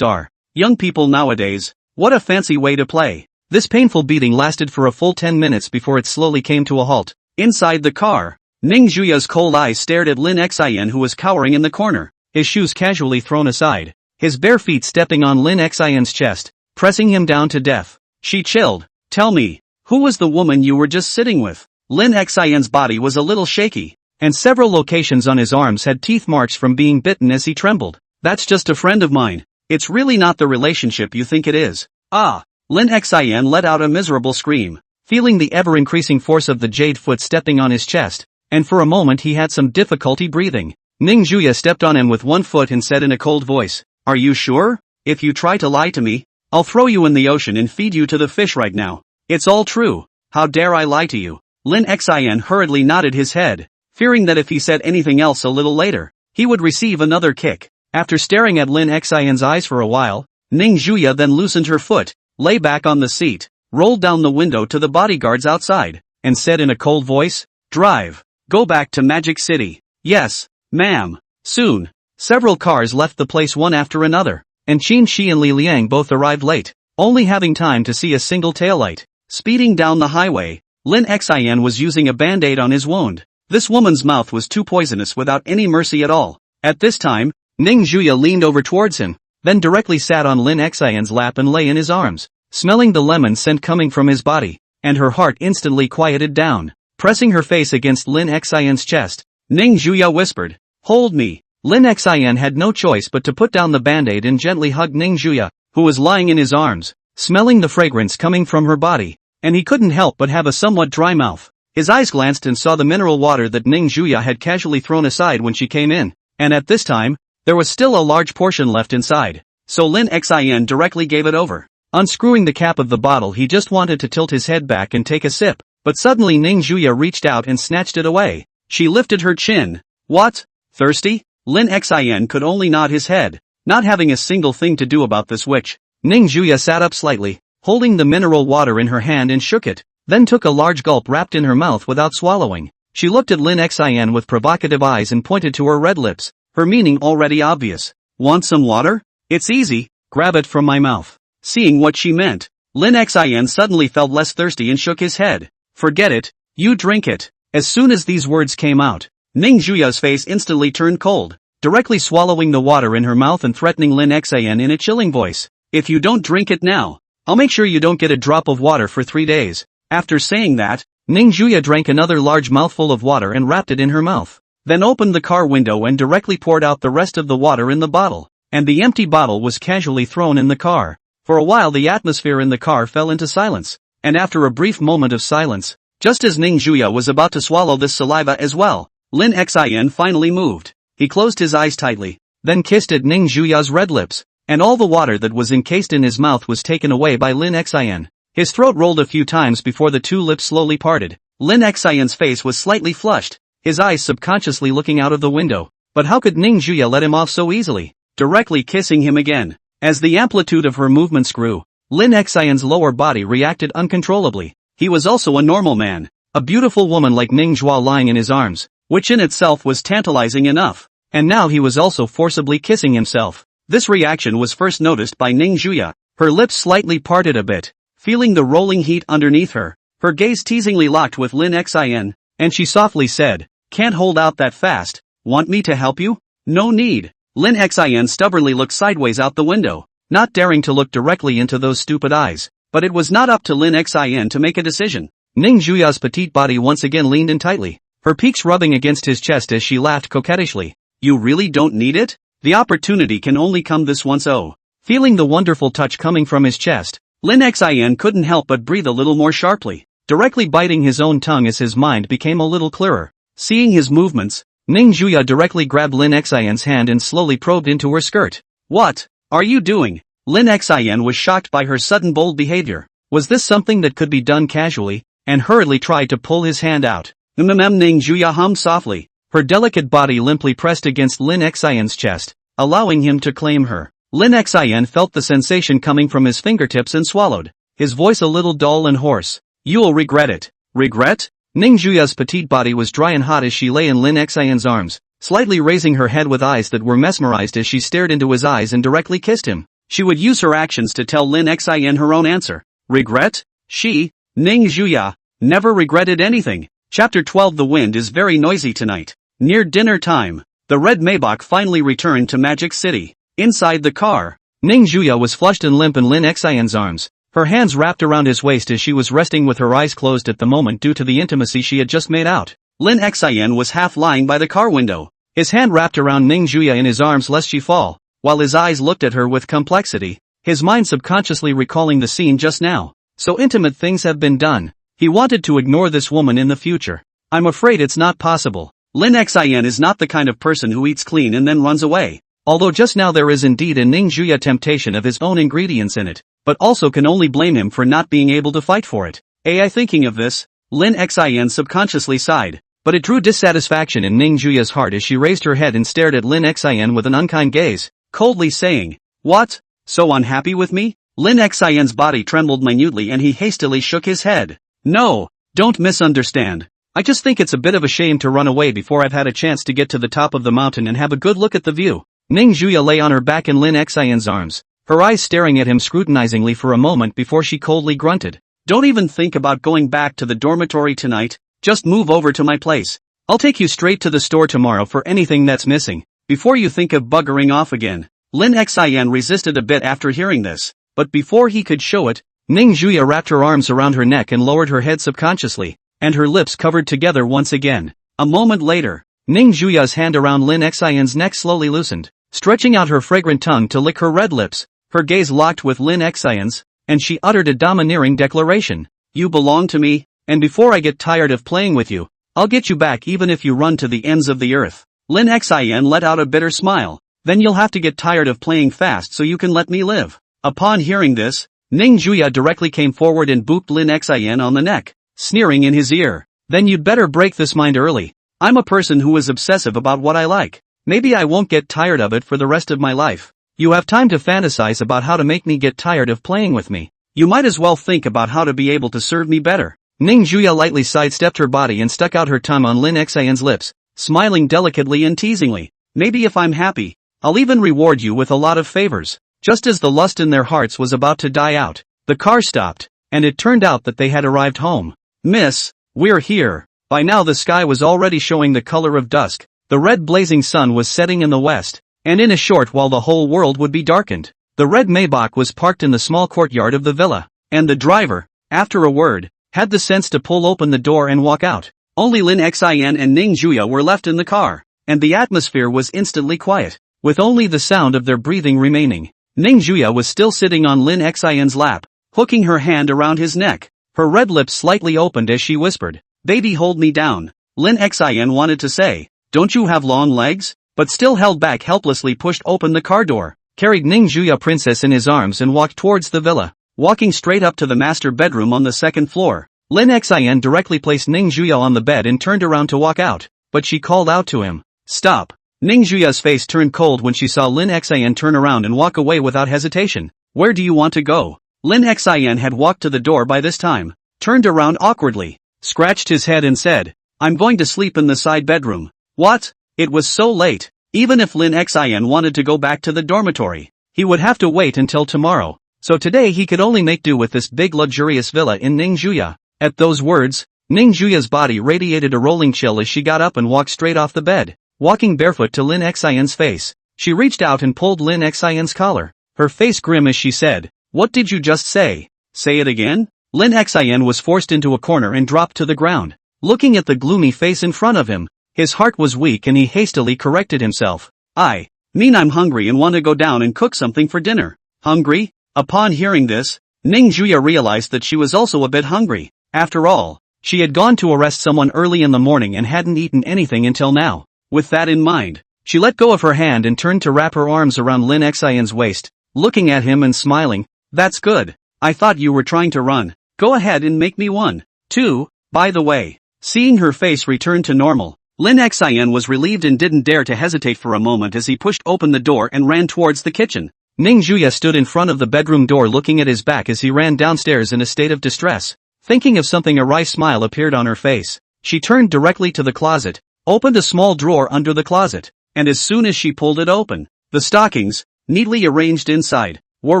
Young people nowadays, what a fancy way to play. This painful beating lasted for a full 10 minutes before it slowly came to a halt. Inside the car, Ning Juya's cold eyes stared at Lin Xin, who was cowering in the corner, his shoes casually thrown aside, his bare feet stepping on Lin Xion's chest, pressing him down to death. She chilled. "Tell me, who was the woman you were just sitting with?" Lin Xion's body was a little shaky, and several locations on his arms had teeth marks from being bitten as he trembled. "That's just a friend of mine. It's really not the relationship you think it is." "Ah!" Lin Xin let out a miserable scream, feeling the ever-increasing force of the jade foot stepping on his chest, and for a moment he had some difficulty breathing. Ning Juya stepped on him with one foot and said in a cold voice, "Are you sure? If you try to lie to me, I'll throw you in the ocean and feed you to the fish right now." "It's all true. How dare I lie to you?" Lin Xin hurriedly nodded his head, fearing that if he said anything else a little later, he would receive another kick. After staring at Lin Xion's eyes for a while, Ning Juya then loosened her foot, lay back on the seat, rolled down the window to the bodyguards outside, and said in a cold voice, "Drive. Go back to Magic City." "Yes, ma'am." Soon, several cars left the place one after another, and Qin Shi and Li Liang both arrived late, only having time to see a single taillight. Speeding down the highway, Lin Xin was using a band-aid on his wound. This woman's mouth was too poisonous without any mercy at all. At this time, Ning Juya leaned over towards him, then directly sat on Lin Xion's lap and lay in his arms, smelling the lemon scent coming from his body, and her heart instantly quieted down. Pressing her face against Lin Xion's chest, Ning Juya whispered, "Hold me." Lin Xin had no choice but to put down the band-aid and gently hug Ning Juya, who was lying in his arms, smelling the fragrance coming from her body, and he couldn't help but have a somewhat dry mouth. His eyes glanced and saw the mineral water that Ning Juya had casually thrown aside when she came in, and at this time, there was still a large portion left inside, so Lin Xin directly gave it over. Unscrewing the cap of the bottle, he just wanted to tilt his head back and take a sip, but suddenly Ning Juya reached out and snatched it away. She lifted her chin. "What? Thirsty?" Lin Xin could only nod his head, not having a single thing to do about this witch. Ning Juya sat up slightly, holding the mineral water in her hand and shook it, then took a large gulp wrapped in her mouth without swallowing. She looked at Lin Xin with provocative eyes and pointed to her red lips, her meaning already obvious. "Want some water? It's easy, grab it from my mouth." Seeing what she meant, Lin Xin suddenly felt less thirsty and shook his head. "Forget it, you drink it." As soon as these words came out, Ning Juya's face instantly turned cold, directly swallowing the water in her mouth and threatening Lin Xin in a chilling voice, "If you don't drink it now, I'll make sure you don't get a drop of water for 3 days. After saying that, Ning Juya drank another large mouthful of water and wrapped it in her mouth, then opened the car window and directly poured out the rest of the water in the bottle, and the empty bottle was casually thrown in the car. For For a while the atmosphere in the car fell into silence, and after a brief moment of silence, just as Ning Juya was about to swallow this saliva as well, Lin Xin finally moved. He closed his eyes tightly, then kissed at Ning Juya's red lips, and all the water that was encased in his mouth was taken away by Lin Xin. His throat rolled a few times before the two lips slowly parted. Lin Xin's face was slightly flushed, his eyes subconsciously looking out of the window. But how could Ning Juya let him off so easily? Directly kissing him again. As the amplitude of her movements grew, Lin Xin's lower body reacted uncontrollably. He was also a normal man, a beautiful woman like Ning Zhua lying in his arms, which in itself was tantalizing enough. And now he was also forcibly kissing himself. This reaction was first noticed by Ning Juya. Her lips slightly parted a bit, feeling the rolling heat underneath her. Her gaze teasingly locked with Lin Xin, and she softly said, "Can't hold out that fast. Want me to help you?" "No need." Lin Xin stubbornly looked sideways out the window, not daring to look directly into those stupid eyes. But it was not up to Lin Xin to make a decision. Ning Juya's petite body once again leaned in tightly, her cheeks rubbing against his chest as she laughed coquettishly. "You really don't need it? The opportunity can only come this once." Oh. Feeling the wonderful touch coming from his chest, Lin Xin couldn't help but breathe a little more sharply, directly biting his own tongue as his mind became a little clearer. Seeing his movements, Ning Juya directly grabbed Lin Xin's hand and slowly probed into her skirt. "What are you doing?" Lin Xin was shocked by her sudden bold behavior. Was this something that could be done casually? And hurriedly tried to pull his hand out. Ning Juya hummed softly, her delicate body limply pressed against Lin Xin's chest, allowing him to claim her. Lin Xin felt the sensation coming from his fingertips and swallowed, his voice a little dull and hoarse. "You'll regret it." "Regret?" Ning Juya's petite body was dry and hot as she lay in Lin Xin's arms, slightly raising her head with eyes that were mesmerized as she stared into his eyes and directly kissed him. She would use her actions to tell Lin Xin her own answer. Regret? She, Ning Juya, never regretted anything. Chapter 12. The wind is very noisy tonight. Near dinner time, the red Maybach finally returned to Magic City. Inside the car, Ning Juya was flushed and limp in Lin Xin's arms, her hands wrapped around his waist as she was resting with her eyes closed at the moment due to the intimacy she had just made out. Lin Xin was half lying by the car window, his hand wrapped around Ning Juya in his arms lest she fall, while his eyes looked at her with complexity, his mind subconsciously recalling the scene just now. So intimate things have been done. He wanted to ignore this woman in the future. I'm afraid it's not possible. Lin Xin is not the kind of person who eats clean and then runs away. Although just now there is indeed a Ning Juya temptation of his own ingredients in it, but also can only blame him for not being able to fight for it. AI thinking of this, Lin Xin subconsciously sighed, but it drew dissatisfaction in Ning Juya's heart as she raised her head and stared at Lin Xin with an unkind gaze, coldly saying, "What? So unhappy with me?" Lin Xin's body trembled minutely and he hastily shook his head. "No, don't misunderstand. I just think it's a bit of a shame to run away before I've had a chance to get to the top of the mountain and have a good look at the view." Ning Juya lay on her back in Lin Xin's arms, her eyes staring at him scrutinizingly for a moment before she coldly grunted. "Don't even think about going back to the dormitory tonight, just move over to my place. I'll take you straight to the store tomorrow for anything that's missing, before you think of buggering off again." Lin Xin resisted a bit after hearing this, but before he could show it, Ning Juya wrapped her arms around her neck and lowered her head subconsciously, and her lips covered together once again. A moment later, Ning Juya's hand around Lin Xin's neck slowly loosened, stretching out her fragrant tongue to lick her red lips. Her gaze locked with Lin Xin's, and she uttered a domineering declaration. "You belong to me, and before I get tired of playing with you, I'll get you back even if you run to the ends of the earth." Lin Xin let out a bitter smile. "Then you'll have to get tired of playing fast so you can let me live." Upon hearing this, Ning Juya directly came forward and booped Lin Xin on the neck, sneering in his ear. "Then you'd better break this mind early. I'm a person who is obsessive about what I like. Maybe I won't get tired of it for the rest of my life. You have time to fantasize about how to make me get tired of playing with me. You might as well think about how to be able to serve me better." Ning Juya lightly sidestepped her body and stuck out her tongue on Lin Xin's lips, smiling delicately and teasingly. "Maybe if I'm happy, I'll even reward you with a lot of favors." Just as the lust in their hearts was about to die out, the car stopped, and it turned out that they had arrived home. "Miss, we're here." By now the sky was already showing the color of dusk, the red blazing sun was setting in the west, and in a short while the whole world would be darkened. The red Maybach was parked in the small courtyard of the villa, and the driver, after a word, had the sense to pull open the door and walk out. Only Lin Xin and Ning Juya were left in the car, and the atmosphere was instantly quiet, with only the sound of their breathing remaining. Ning Juya was still sitting on Lin Xin's lap, hooking her hand around his neck. Her red lips slightly opened as she whispered, "Baby, hold me down." Lin Xin wanted to say, "Don't you have long legs?" but still held back, helplessly pushed open the car door, carried Ning Juya princess in his arms and walked towards the villa. Walking straight up to the master bedroom on the second floor, Lin Xin directly placed Ning Juya on the bed and turned around to walk out, but she called out to him, "Stop." Ning Juya's face turned cold when she saw Lin Xin turn around and walk away without hesitation. "Where do you want to go?" Lin Xin had walked to the door by this time, turned around awkwardly, scratched his head and said, "I'm going to sleep in the side bedroom." What? It was so late. Even if Lin Xin wanted to go back to the dormitory, he would have to wait until tomorrow. So today he could only make do with this big luxurious villa in Ningjuya. At those words, Ningjuya's body radiated a rolling chill as she got up and walked straight off the bed, walking barefoot to Lin Xin's face. She reached out and pulled Lin Xin's collar, her face grim as she said, "What did you just say? Say it again?" Lin Xin was forced into a corner and dropped to the ground, looking at the gloomy face in front of him. His heart was weak and he hastily corrected himself. "I mean I'm hungry and want to go down and cook something for dinner." Hungry? Upon hearing this, Ning Juya realized that she was also a bit hungry. After all, she had gone to arrest someone early in the morning and hadn't eaten anything until now. With that in mind, she let go of her hand and turned to wrap her arms around Lin Xin's waist, looking at him and smiling. "That's good. I thought you were trying to run. Go ahead and make me one, too, by the way." Seeing her face return to normal, Lin Xin was relieved and didn't dare to hesitate for a moment as he pushed open the door and ran towards the kitchen. Ning Juya stood in front of the bedroom door looking at his back as he ran downstairs in a state of distress. Thinking of something, a wry smile appeared on her face. She turned directly to the closet, opened a small drawer under the closet, and as soon as she pulled it open, the stockings, neatly arranged inside, were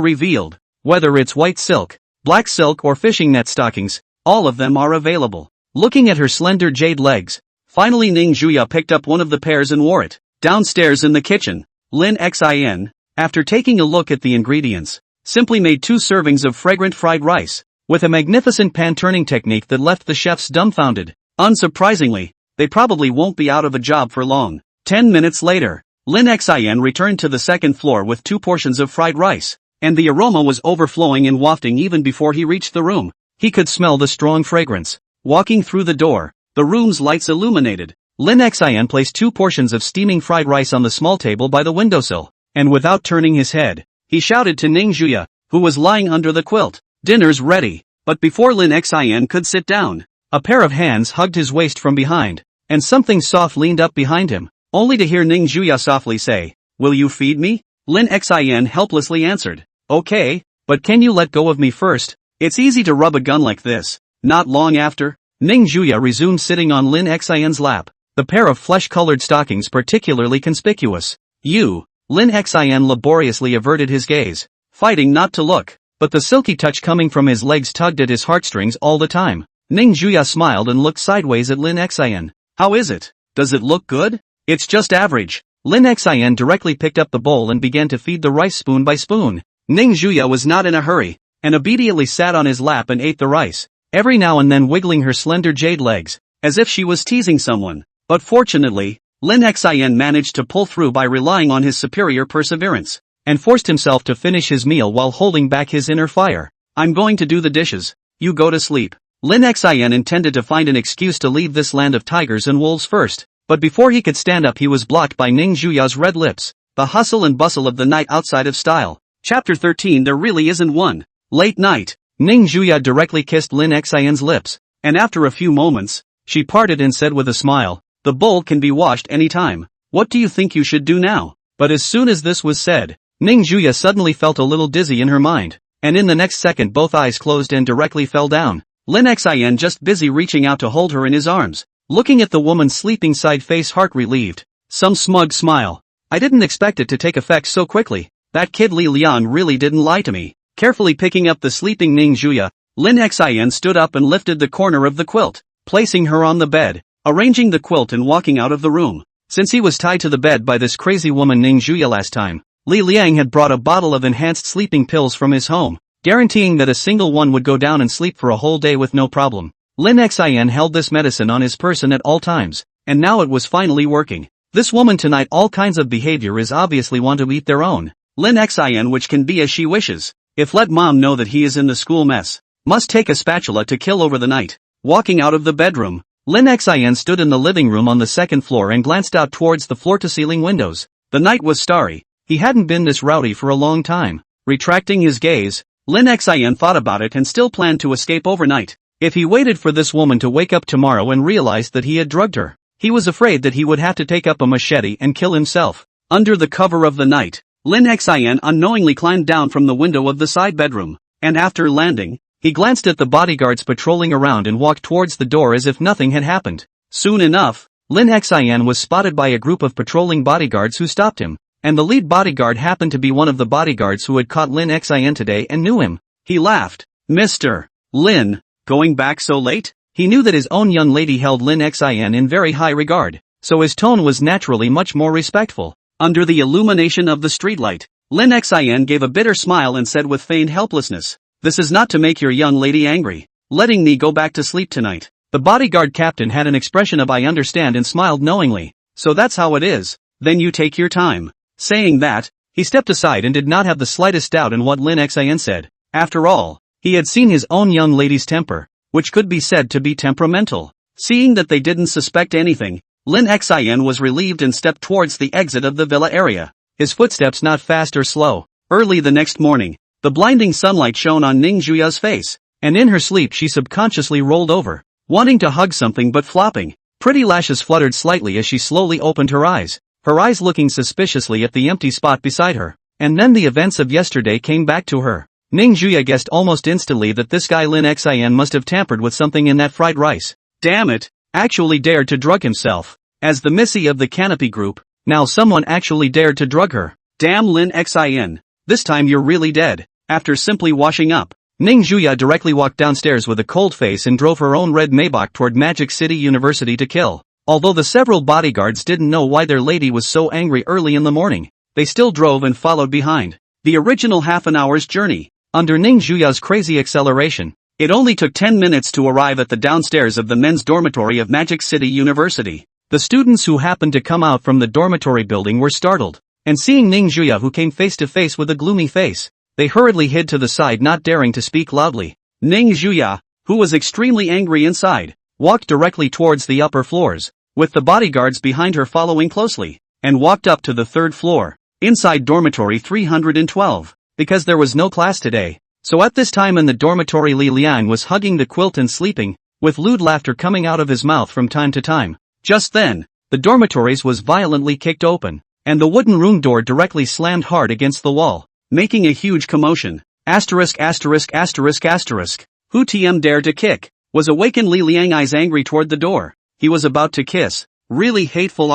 revealed. Whether it's white silk, black silk or fishing net stockings, all of them are available. Looking at her slender jade legs, finally Ning Juya picked up one of the pairs and wore it. Downstairs in the kitchen, Lin Xin, after taking a look at the ingredients, simply made 2 servings of fragrant fried rice, with a magnificent pan-turning technique that left the chefs dumbfounded. Unsurprisingly, they probably won't be out of a job for long. 10 minutes later, Lin Xin returned to the second floor with 2 portions of fried rice, and the aroma was overflowing and wafting even before he reached the room. He could smell the strong fragrance. Walking through the door, the room's lights illuminated. Lin Xin placed 2 portions of steaming fried rice on the small table by the windowsill, and without turning his head, he shouted to Ning Juya, who was lying under the quilt, "Dinner's ready." But before Lin Xin could sit down, a pair of hands hugged his waist from behind, and something soft leaned up behind him, only to hear Ning Juya softly say, "Will you feed me?" Lin Xin helplessly answered, "Okay, but can you let go of me first? It's easy to rub a gun like this." Not long after, Ning Juya resumed sitting on Lin Xin's lap, the pair of flesh-colored stockings particularly conspicuous. "You." Lin Xin laboriously averted his gaze, fighting not to look, but the silky touch coming from his legs tugged at his heartstrings all the time. Ning Juya smiled and looked sideways at Lin Xin. "How is it? Does it look good?" "It's just average." Lin Xin directly picked up the bowl and began to feed the rice spoon by spoon. Ning Juya was not in a hurry, and obediently sat on his lap and ate the rice, every now and then wiggling her slender jade legs, as if she was teasing someone. But fortunately, Lin Xin managed to pull through by relying on his superior perseverance, and forced himself to finish his meal while holding back his inner fire. "I'm going to do the dishes. You go to sleep." Lin Xin intended to find an excuse to leave this land of tigers and wolves first, but before he could stand up he was blocked by Ning Juya's red lips. The hustle and bustle of the night outside of style. Chapter 13. There really isn't one. Late night. Ning Juya directly kissed Lin Xin's lips, and after a few moments, she parted and said with a smile, "The bowl can be washed any time. What do you think you should do now?" But as soon as this was said, Ning Juya suddenly felt a little dizzy in her mind, and in the next second both eyes closed and directly fell down. Lin Xin just busy reaching out to hold her in his arms, looking at the woman's sleeping side face, heart relieved. Some smug smile. "I didn't expect it to take effect so quickly. That kid Li Liang really didn't lie to me." Carefully picking up the sleeping Ning Juya, Lin Xin stood up and lifted the corner of the quilt, placing her on the bed, arranging the quilt and walking out of the room. Since he was tied to the bed by this crazy woman Ning Juya last time, Li Liang had brought a bottle of enhanced sleeping pills from his home, guaranteeing that a single one would go down and sleep for a whole day with no problem. Lin Xin held this medicine on his person at all times, and now it was finally working. This woman tonight, all kinds of behavior is obviously want to eat their own. Lin Xin which can be as she wishes. If let mom know that he is in the school mess. Must take a spatula to kill over the night. Walking out of the bedroom, Lin Xin stood in the living room on the second floor and glanced out towards the floor-to-ceiling windows. The night was starry. He hadn't been this rowdy for a long time. Retracting his gaze, Lin Xin thought about it and still planned to escape overnight. If he waited for this woman to wake up tomorrow and realized that he had drugged her, he was afraid that he would have to take up a machete and kill himself. Under the cover of the night, Lin Xin unknowingly climbed down from the window of the side bedroom, and after landing, he glanced at the bodyguards patrolling around and walked towards the door as if nothing had happened. Soon enough, Lin Xin was spotted by a group of patrolling bodyguards who stopped him, and the lead bodyguard happened to be one of the bodyguards who had caught Lin Xin today and knew him. He laughed. Mr. Lin, going back so late? He knew that his own young lady held Lin Xin in very high regard, so his tone was naturally much more respectful. Under the illumination of the streetlight, Lin Xin gave a bitter smile and said with feigned helplessness, "This is not to make your young lady angry. Letting me go back to sleep tonight." The bodyguard captain had an expression of "I understand" and smiled knowingly. "So that's how it is, then you take your time." Saying that, he stepped aside and did not have the slightest doubt in what Lin Xin said. After all, he had seen his own young lady's temper, which could be said to be temperamental. Seeing that they didn't suspect anything, Lin Xin was relieved and stepped towards the exit of the villa area. His footsteps not fast or slow. Early the next morning, the blinding sunlight shone on Ning Juya's face, and in her sleep she subconsciously rolled over, wanting to hug something but flopping. Pretty lashes fluttered slightly as she slowly opened her eyes looking suspiciously at the empty spot beside her. And then the events of yesterday came back to her. Ning Juya guessed almost instantly that this guy Lin Xin must have tampered with something in that fried rice. Damn it! Actually dared to drug himself. As the Missy of the Canopy group, now someone actually dared to drug her. Damn Lin Xin. This time you're really dead. After simply washing up, Ning Juya directly walked downstairs with a cold face and drove her own red Maybach toward Magic City University to kill. Although the several bodyguards didn't know why their lady was so angry early in the morning, they still drove and followed behind. The original half an hour's journey, under Ning Juya's crazy acceleration, it only took 10 minutes to arrive at the downstairs of the men's dormitory of Magic City University. The students who happened to come out from the dormitory building were startled, and seeing Ning Juya who came face to face with a gloomy face, they hurriedly hid to the side not daring to speak loudly. Ning Juya, who was extremely angry inside, walked directly towards the upper floors, with the bodyguards behind her following closely, and walked up to the third floor, inside dormitory 312, because there was no class today. So at this time in the dormitory Li Liang was hugging the quilt and sleeping, with lewd laughter coming out of his mouth from time to time. Just then, the dormitories was violently kicked open, and the wooden room door directly slammed hard against the wall, making a huge commotion. Asterisk asterisk asterisk asterisk. Who TM dared to kick? Was awakened Li Liang eyes angry toward the door. He was about to kiss. Really hateful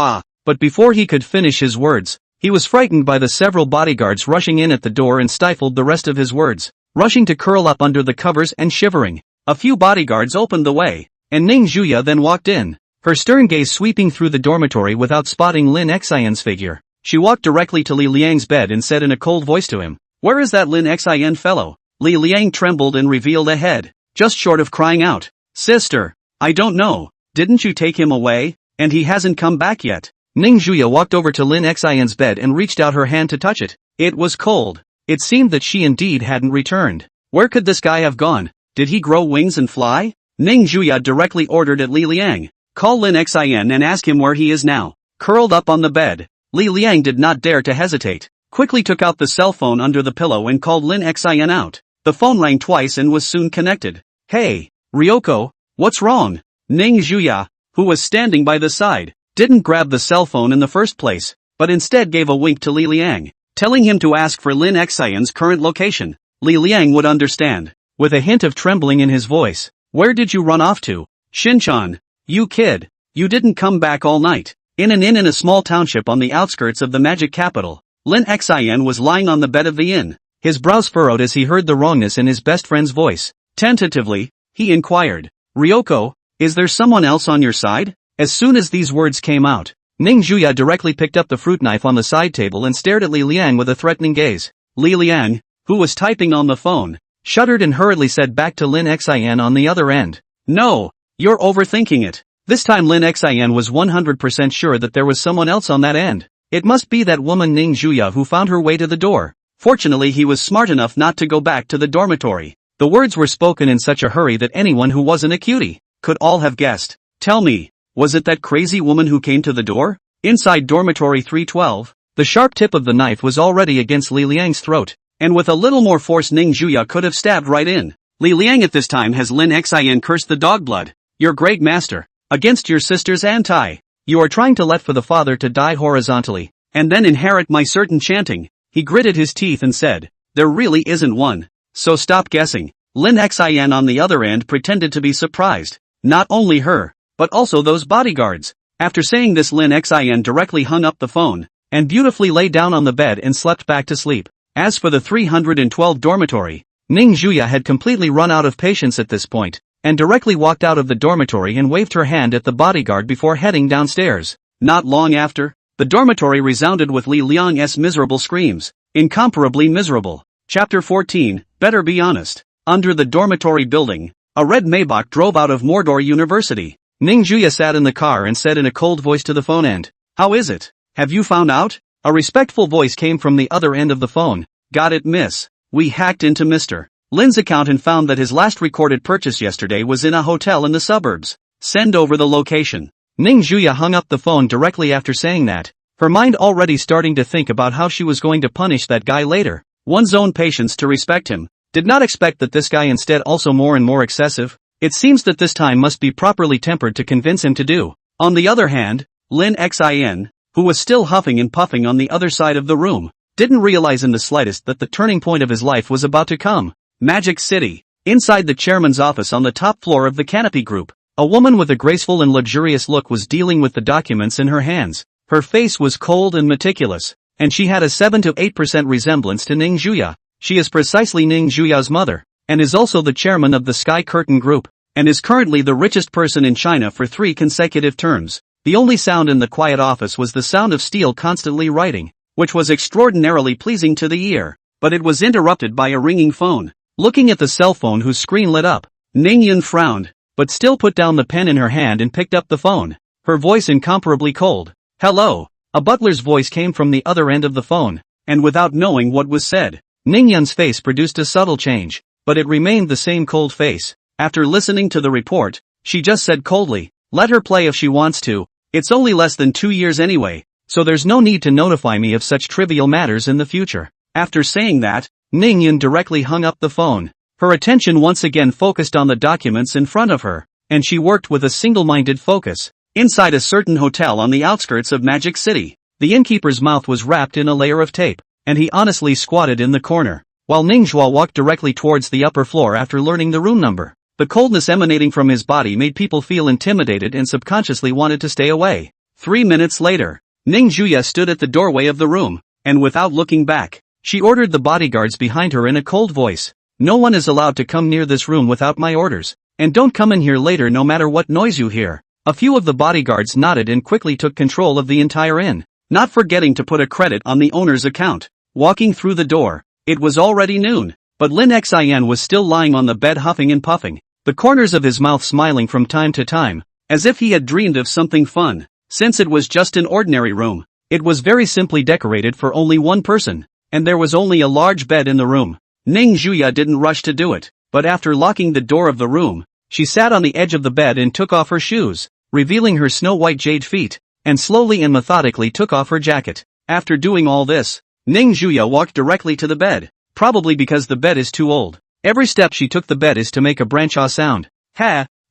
but before he could finish his words, he was frightened by the several bodyguards rushing in at the door and stifled the rest of his words, rushing to curl up under the covers and shivering. A few bodyguards opened the way, and Ning Juya then walked in, her stern gaze sweeping through the dormitory without spotting Lin Xin's figure. She walked directly to Li Liang's bed and said in a cold voice to him, "Where is that Lin Xin fellow?" Li Liang trembled and revealed a head, just short of crying out, "Sister, I don't know, didn't you take him away? And he hasn't come back yet." Ning Juya walked over to Lin Xin's bed and reached out her hand to touch it. It was cold. It seemed that she indeed hadn't returned. Where could this guy have gone? Did he grow wings and fly? Ning Juya directly ordered at Li Liang, "Call Lin Xin and ask him where he is now." Curled up on the bed, Li Liang did not dare to hesitate, quickly took out the cell phone under the pillow and called Lin Xin out. The phone rang twice and was soon connected. "Hey, Ryoko, what's wrong?" Ning Juya, who was standing by the side, didn't grab the cell phone in the first place, but instead gave a wink to Li Liang, telling him to ask for Lin Xin's current location. Li Liang would understand, with a hint of trembling in his voice. "Where did you run off to? Shinchan, you kid, you didn't come back all night." In an inn in a small township on the outskirts of the magic capital, Lin Xin was lying on the bed of the inn, his brows furrowed as he heard the wrongness in his best friend's voice. Tentatively, he inquired, "Ryoko, is there someone else on your side?" As soon as these words came out, Ning Juya directly picked up the fruit knife on the side table and stared at Li Liang with a threatening gaze. Li Liang, who was typing on the phone, shuddered and hurriedly said back to Lin Xin on the other end, "No, you're overthinking it." This time Lin Xin was 100% sure that there was someone else on that end. It must be that woman Ning Juya who found her way to the door. Fortunately he was smart enough not to go back to the dormitory. The words were spoken in such a hurry that anyone who wasn't a cutie could all have guessed. Tell me, was it that crazy woman who came to the door? Inside dormitory 312, the sharp tip of the knife was already against Li Liang's throat, and with a little more force Ning Juya could have stabbed right in. Li Liang at this time has Lin Xian cursed the dog blood. Your great master, against your sister's anti. You are trying to let for the father to die horizontally, and then inherit my certain chanting. He gritted his teeth and said, there really isn't one. So stop guessing. Lin Xian on the other end pretended to be surprised. Not only her, but also those bodyguards. After saying this Lin Xian directly hung up the phone, and beautifully lay down on the bed and slept back to sleep. As for the 312 dormitory, Ning Juya had completely run out of patience at this point, and directly walked out of the dormitory and waved her hand at the bodyguard before heading downstairs. Not long after, the dormitory resounded with Li Liang's miserable screams. Incomparably miserable. Chapter 14, Better Be Honest. Under the dormitory building, a red Maybach drove out of Mordor University. Ning Juya sat in the car and said in a cold voice to the phone end, how is it? Have you found out? A respectful voice came from the other end of the phone. Got it, miss. We hacked into Mr. Lin's account and found that his last recorded purchase yesterday was in a hotel in the suburbs. Send over the location. Ning Juya hung up the phone directly after saying that, her mind already starting to think about how she was going to punish that guy later. One's own patience to respect him. Did not expect that this guy instead also more and more excessive. It seems that this time must be properly tempered to convince him to do. On the other hand, Lin Xin, who was still huffing and puffing on the other side of the room, didn't realize in the slightest that the turning point of his life was about to come. Magic City. Inside the chairman's office on the top floor of the Canopy Group, a woman with a graceful and luxurious look was dealing with the documents in her hands. Her face was cold and meticulous, and she had a 7 to 8% resemblance to Ning Juya. She is precisely Ning Juya's mother, and is also the chairman of the Sky Curtain Group, and is currently the richest person in China for 3 consecutive terms. The only sound in the quiet office was the sound of steel constantly writing, which was extraordinarily pleasing to the ear, but it was interrupted by a ringing phone. Looking at the cell phone whose screen lit up, Ning Yun frowned, but still put down the pen in her hand and picked up the phone, her voice incomparably cold. Hello. A butler's voice came from the other end of the phone, and without knowing what was said, Ning Yun's face produced a subtle change, but it remained the same cold face. After listening to the report, she just said coldly, let her play if she wants to. It's only less than 2 years anyway, so there's no need to notify me of such trivial matters in the future. After saying that, Ning Yun directly hung up the phone. Her attention once again focused on the documents in front of her, and she worked with a single-minded focus. Inside a certain hotel on the outskirts of Magic City, the innkeeper's mouth was wrapped in a layer of tape, and he honestly squatted in the corner, while Ning Zhuo walked directly towards the upper floor after learning the room number. The coldness emanating from his body made people feel intimidated and subconsciously wanted to stay away. 3 minutes later, Ning Juya stood at the doorway of the room, and without looking back, she ordered the bodyguards behind her in a cold voice. No one is allowed to come near this room without my orders, and don't come in here later no matter what noise you hear. A few of the bodyguards nodded and quickly took control of the entire inn, not forgetting to put a credit on the owner's account. Walking through the door, it was already noon, but Lin Xian was still lying on the bed huffing and puffing, the corners of his mouth smiling from time to time, as if he had dreamed of something fun. Since it was just an ordinary room, it was very simply decorated for only one person, and there was only a large bed in the room. Ning Juya didn't rush to do it, but after locking the door of the room, she sat on the edge of the bed and took off her shoes, revealing her snow-white jade feet, and slowly and methodically took off her jacket. After doing all this, Ning Juya walked directly to the bed, probably because the bed is too old. Every step she took the bed is to make a branch-ah sound.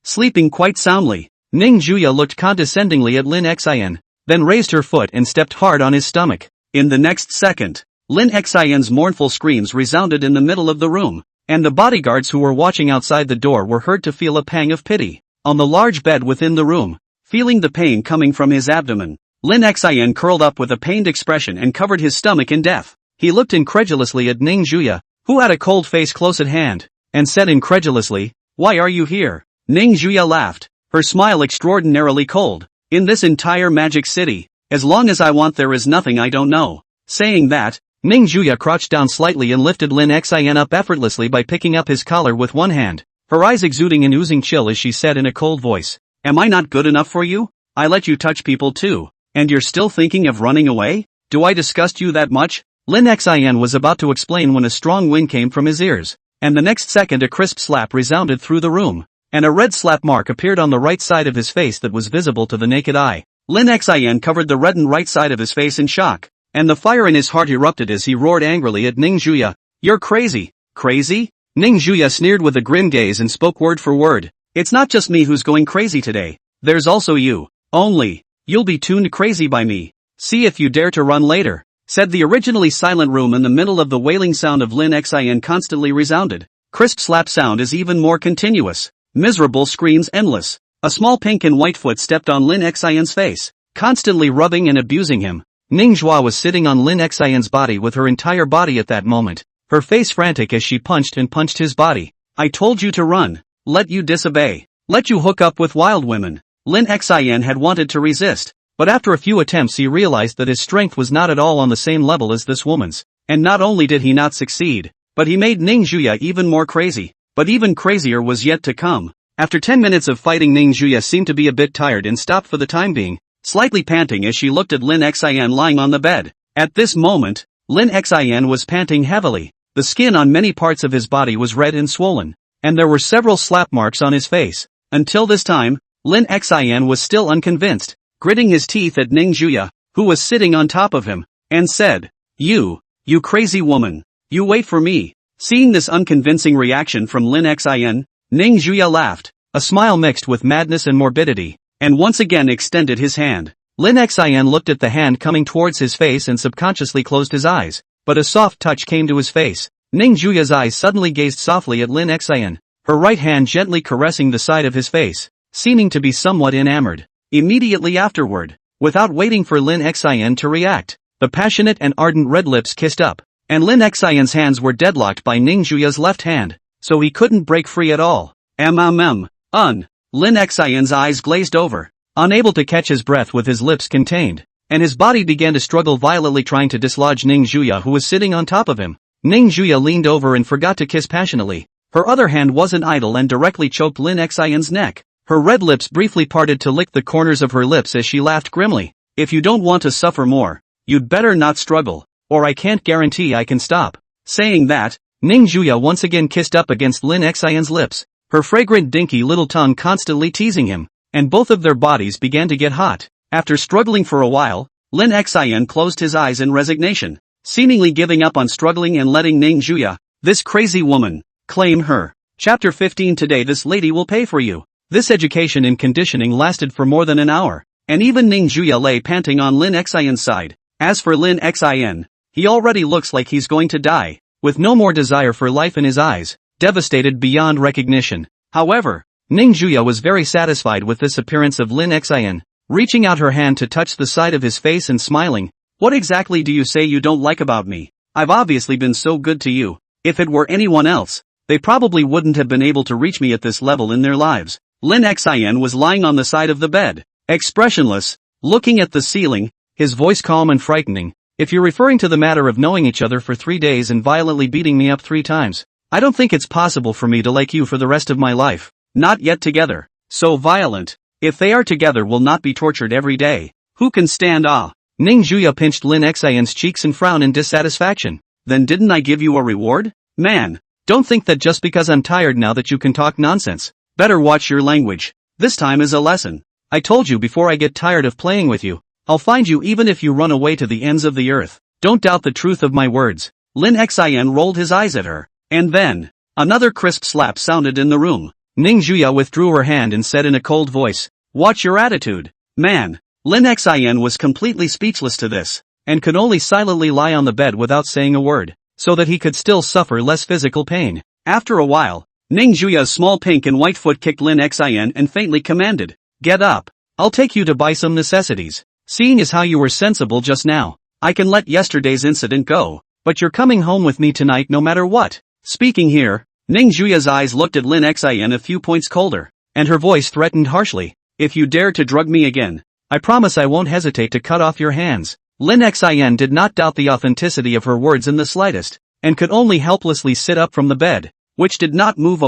Sleeping quite soundly. Ning Juya looked condescendingly at Lin Xian, then raised her foot and stepped hard on his stomach. In the next second, Lin Xian's mournful screams resounded in the middle of the room, and the bodyguards who were watching outside the door were heard to feel a pang of pity. On the large bed within the room, feeling the pain coming from his abdomen, Lin Xian curled up with a pained expression and covered his stomach in death. He looked incredulously at Ning Juya, who had a cold face close at hand, and said incredulously, "Why are you here?" Ning Juya laughed, her smile extraordinarily cold. "In this entire Magic City, as long as I want there is nothing I don't know." Saying that, Ning Juya crouched down slightly and lifted Lin Xian up effortlessly by picking up his collar with one hand, her eyes exuding an oozing chill as she said in a cold voice, "Am I not good enough for you? I let you touch people too, And you're still thinking of running away? Do I disgust you that much? Lin Xin was about to explain when a strong wind came from his ears, and the next second a crisp slap resounded through the room, and a red slap mark appeared on the right side of his face that was visible to the naked eye. Lin Xin covered the reddened right side of his face in shock, and the fire in his heart erupted as he roared angrily at Ning Juya. You're crazy. Crazy? Ning Juya sneered with a grim gaze and spoke word for word. It's not just me who's going crazy today. There's also you. Only, you'll be tuned crazy by me. See if you dare to run later, said the originally silent room. In the middle of the wailing sound of Lin Xin constantly resounded. Crisp slap sound is even more continuous. Miserable screams endless. A small pink and white foot stepped on Lin Xin's face, constantly rubbing and abusing him. Ning Zhuo was sitting on Lin Xin's body with her entire body at that moment, her face frantic as she punched his body. I told you to run. Let you disobey. Let you hook up with wild women. Lin Xin had wanted to resist, but after a few attempts he realized that his strength was not at all on the same level as this woman's, and not only did he not succeed, but he made Ning Juya even more crazy. But even crazier was yet to come. After 10 minutes of fighting, Ning Juya seemed to be a bit tired and stopped for the time being, slightly panting as she looked at Lin Xin lying on the bed. At this moment, Lin Xin was panting heavily. The skin on many parts of his body was red and swollen, and there were several slap marks on his face. Until this time, Lin Xin was still unconvinced, gritting his teeth at Ning Juya, who was sitting on top of him, and said, You crazy woman. You wait for me. Seeing this unconvincing reaction from Lin Xin, Ning Juya laughed, a smile mixed with madness and morbidity, and once again extended his hand. Lin Xin looked at the hand coming towards his face and subconsciously closed his eyes, but a soft touch came to his face. Ning Juya's eyes suddenly gazed softly at Lin Xin, her right hand gently caressing the side of his face, seeming to be somewhat enamored. Immediately afterward, without waiting for Lin Xin to react, the passionate and ardent red lips kissed up, and Lin Xin's hands were deadlocked by Ning Juya's left hand, so he couldn't break free at all. Lin Xin's eyes glazed over, unable to catch his breath with his lips contained, and his body began to struggle violently trying to dislodge Ning Juya, who was sitting on top of him. Ning Juya leaned over and forgot to kiss passionately. Her other hand wasn't idle and directly choked Lin Xin's neck. Her red lips briefly parted to lick the corners of her lips as she laughed grimly. If you don't want to suffer more, you'd better not struggle, or I can't guarantee I can stop. Saying that, Ning Juya once again kissed up against Lin Xin's lips, her fragrant dinky little tongue constantly teasing him, and both of their bodies began to get hot. After struggling for a while, Lin Xin closed his eyes in resignation, seemingly giving up on struggling and letting Ning Juya, this crazy woman, claim her. Chapter 15. Today this lady will pay for you. This education in conditioning lasted for more than an hour, and even Ning Juya lay panting on Lin Xin's side. As for Lin Xin, he already looks like he's going to die, with no more desire for life in his eyes, devastated beyond recognition. However, Ning Juya was very satisfied with this appearance of Lin Xin, reaching out her hand to touch the side of his face and smiling. What exactly do you say you don't like about me? I've obviously been so good to you. If it were anyone else, they probably wouldn't have been able to reach me at this level in their lives. Lin Xin was lying on the side of the bed, expressionless, looking at the ceiling, his voice calm and frightening. If you're referring to the matter of knowing each other for 3 days and violently beating me up 3 times, I don't think it's possible for me to like you for the rest of my life. Not yet together. So violent. If they are together, will not be tortured every day. Who can stand Ning Juya pinched Lin Xin's cheeks and frowned in dissatisfaction. Then didn't I give you a reward? Man, don't think that just because I'm tired now that you can talk nonsense. Better watch your language. This time is a lesson. I told you before I get tired of playing with you, I'll find you even if you run away to the ends of the earth. Don't doubt the truth of my words. Lin Xin rolled his eyes at her. And then, another crisp slap sounded in the room. Ning Juya withdrew her hand and said in a cold voice, Watch your attitude. Man. Lin Xin was completely speechless to this, and could only silently lie on the bed without saying a word, so that he could still suffer less physical pain. After a while, Ning Juya's small pink and white foot kicked Lin Xin and faintly commanded, Get up. I'll take you to buy some necessities. Seeing as how you were sensible just now, I can let yesterday's incident go, but you're coming home with me tonight no matter what. Speaking here, Ning Juya's eyes looked at Lin Xin a few points colder, and her voice threatened harshly, If you dare to drug me again, I promise I won't hesitate to cut off your hands. Lin Xin did not doubt the authenticity of her words in the slightest, and could only helplessly sit up from the bed, which did not move.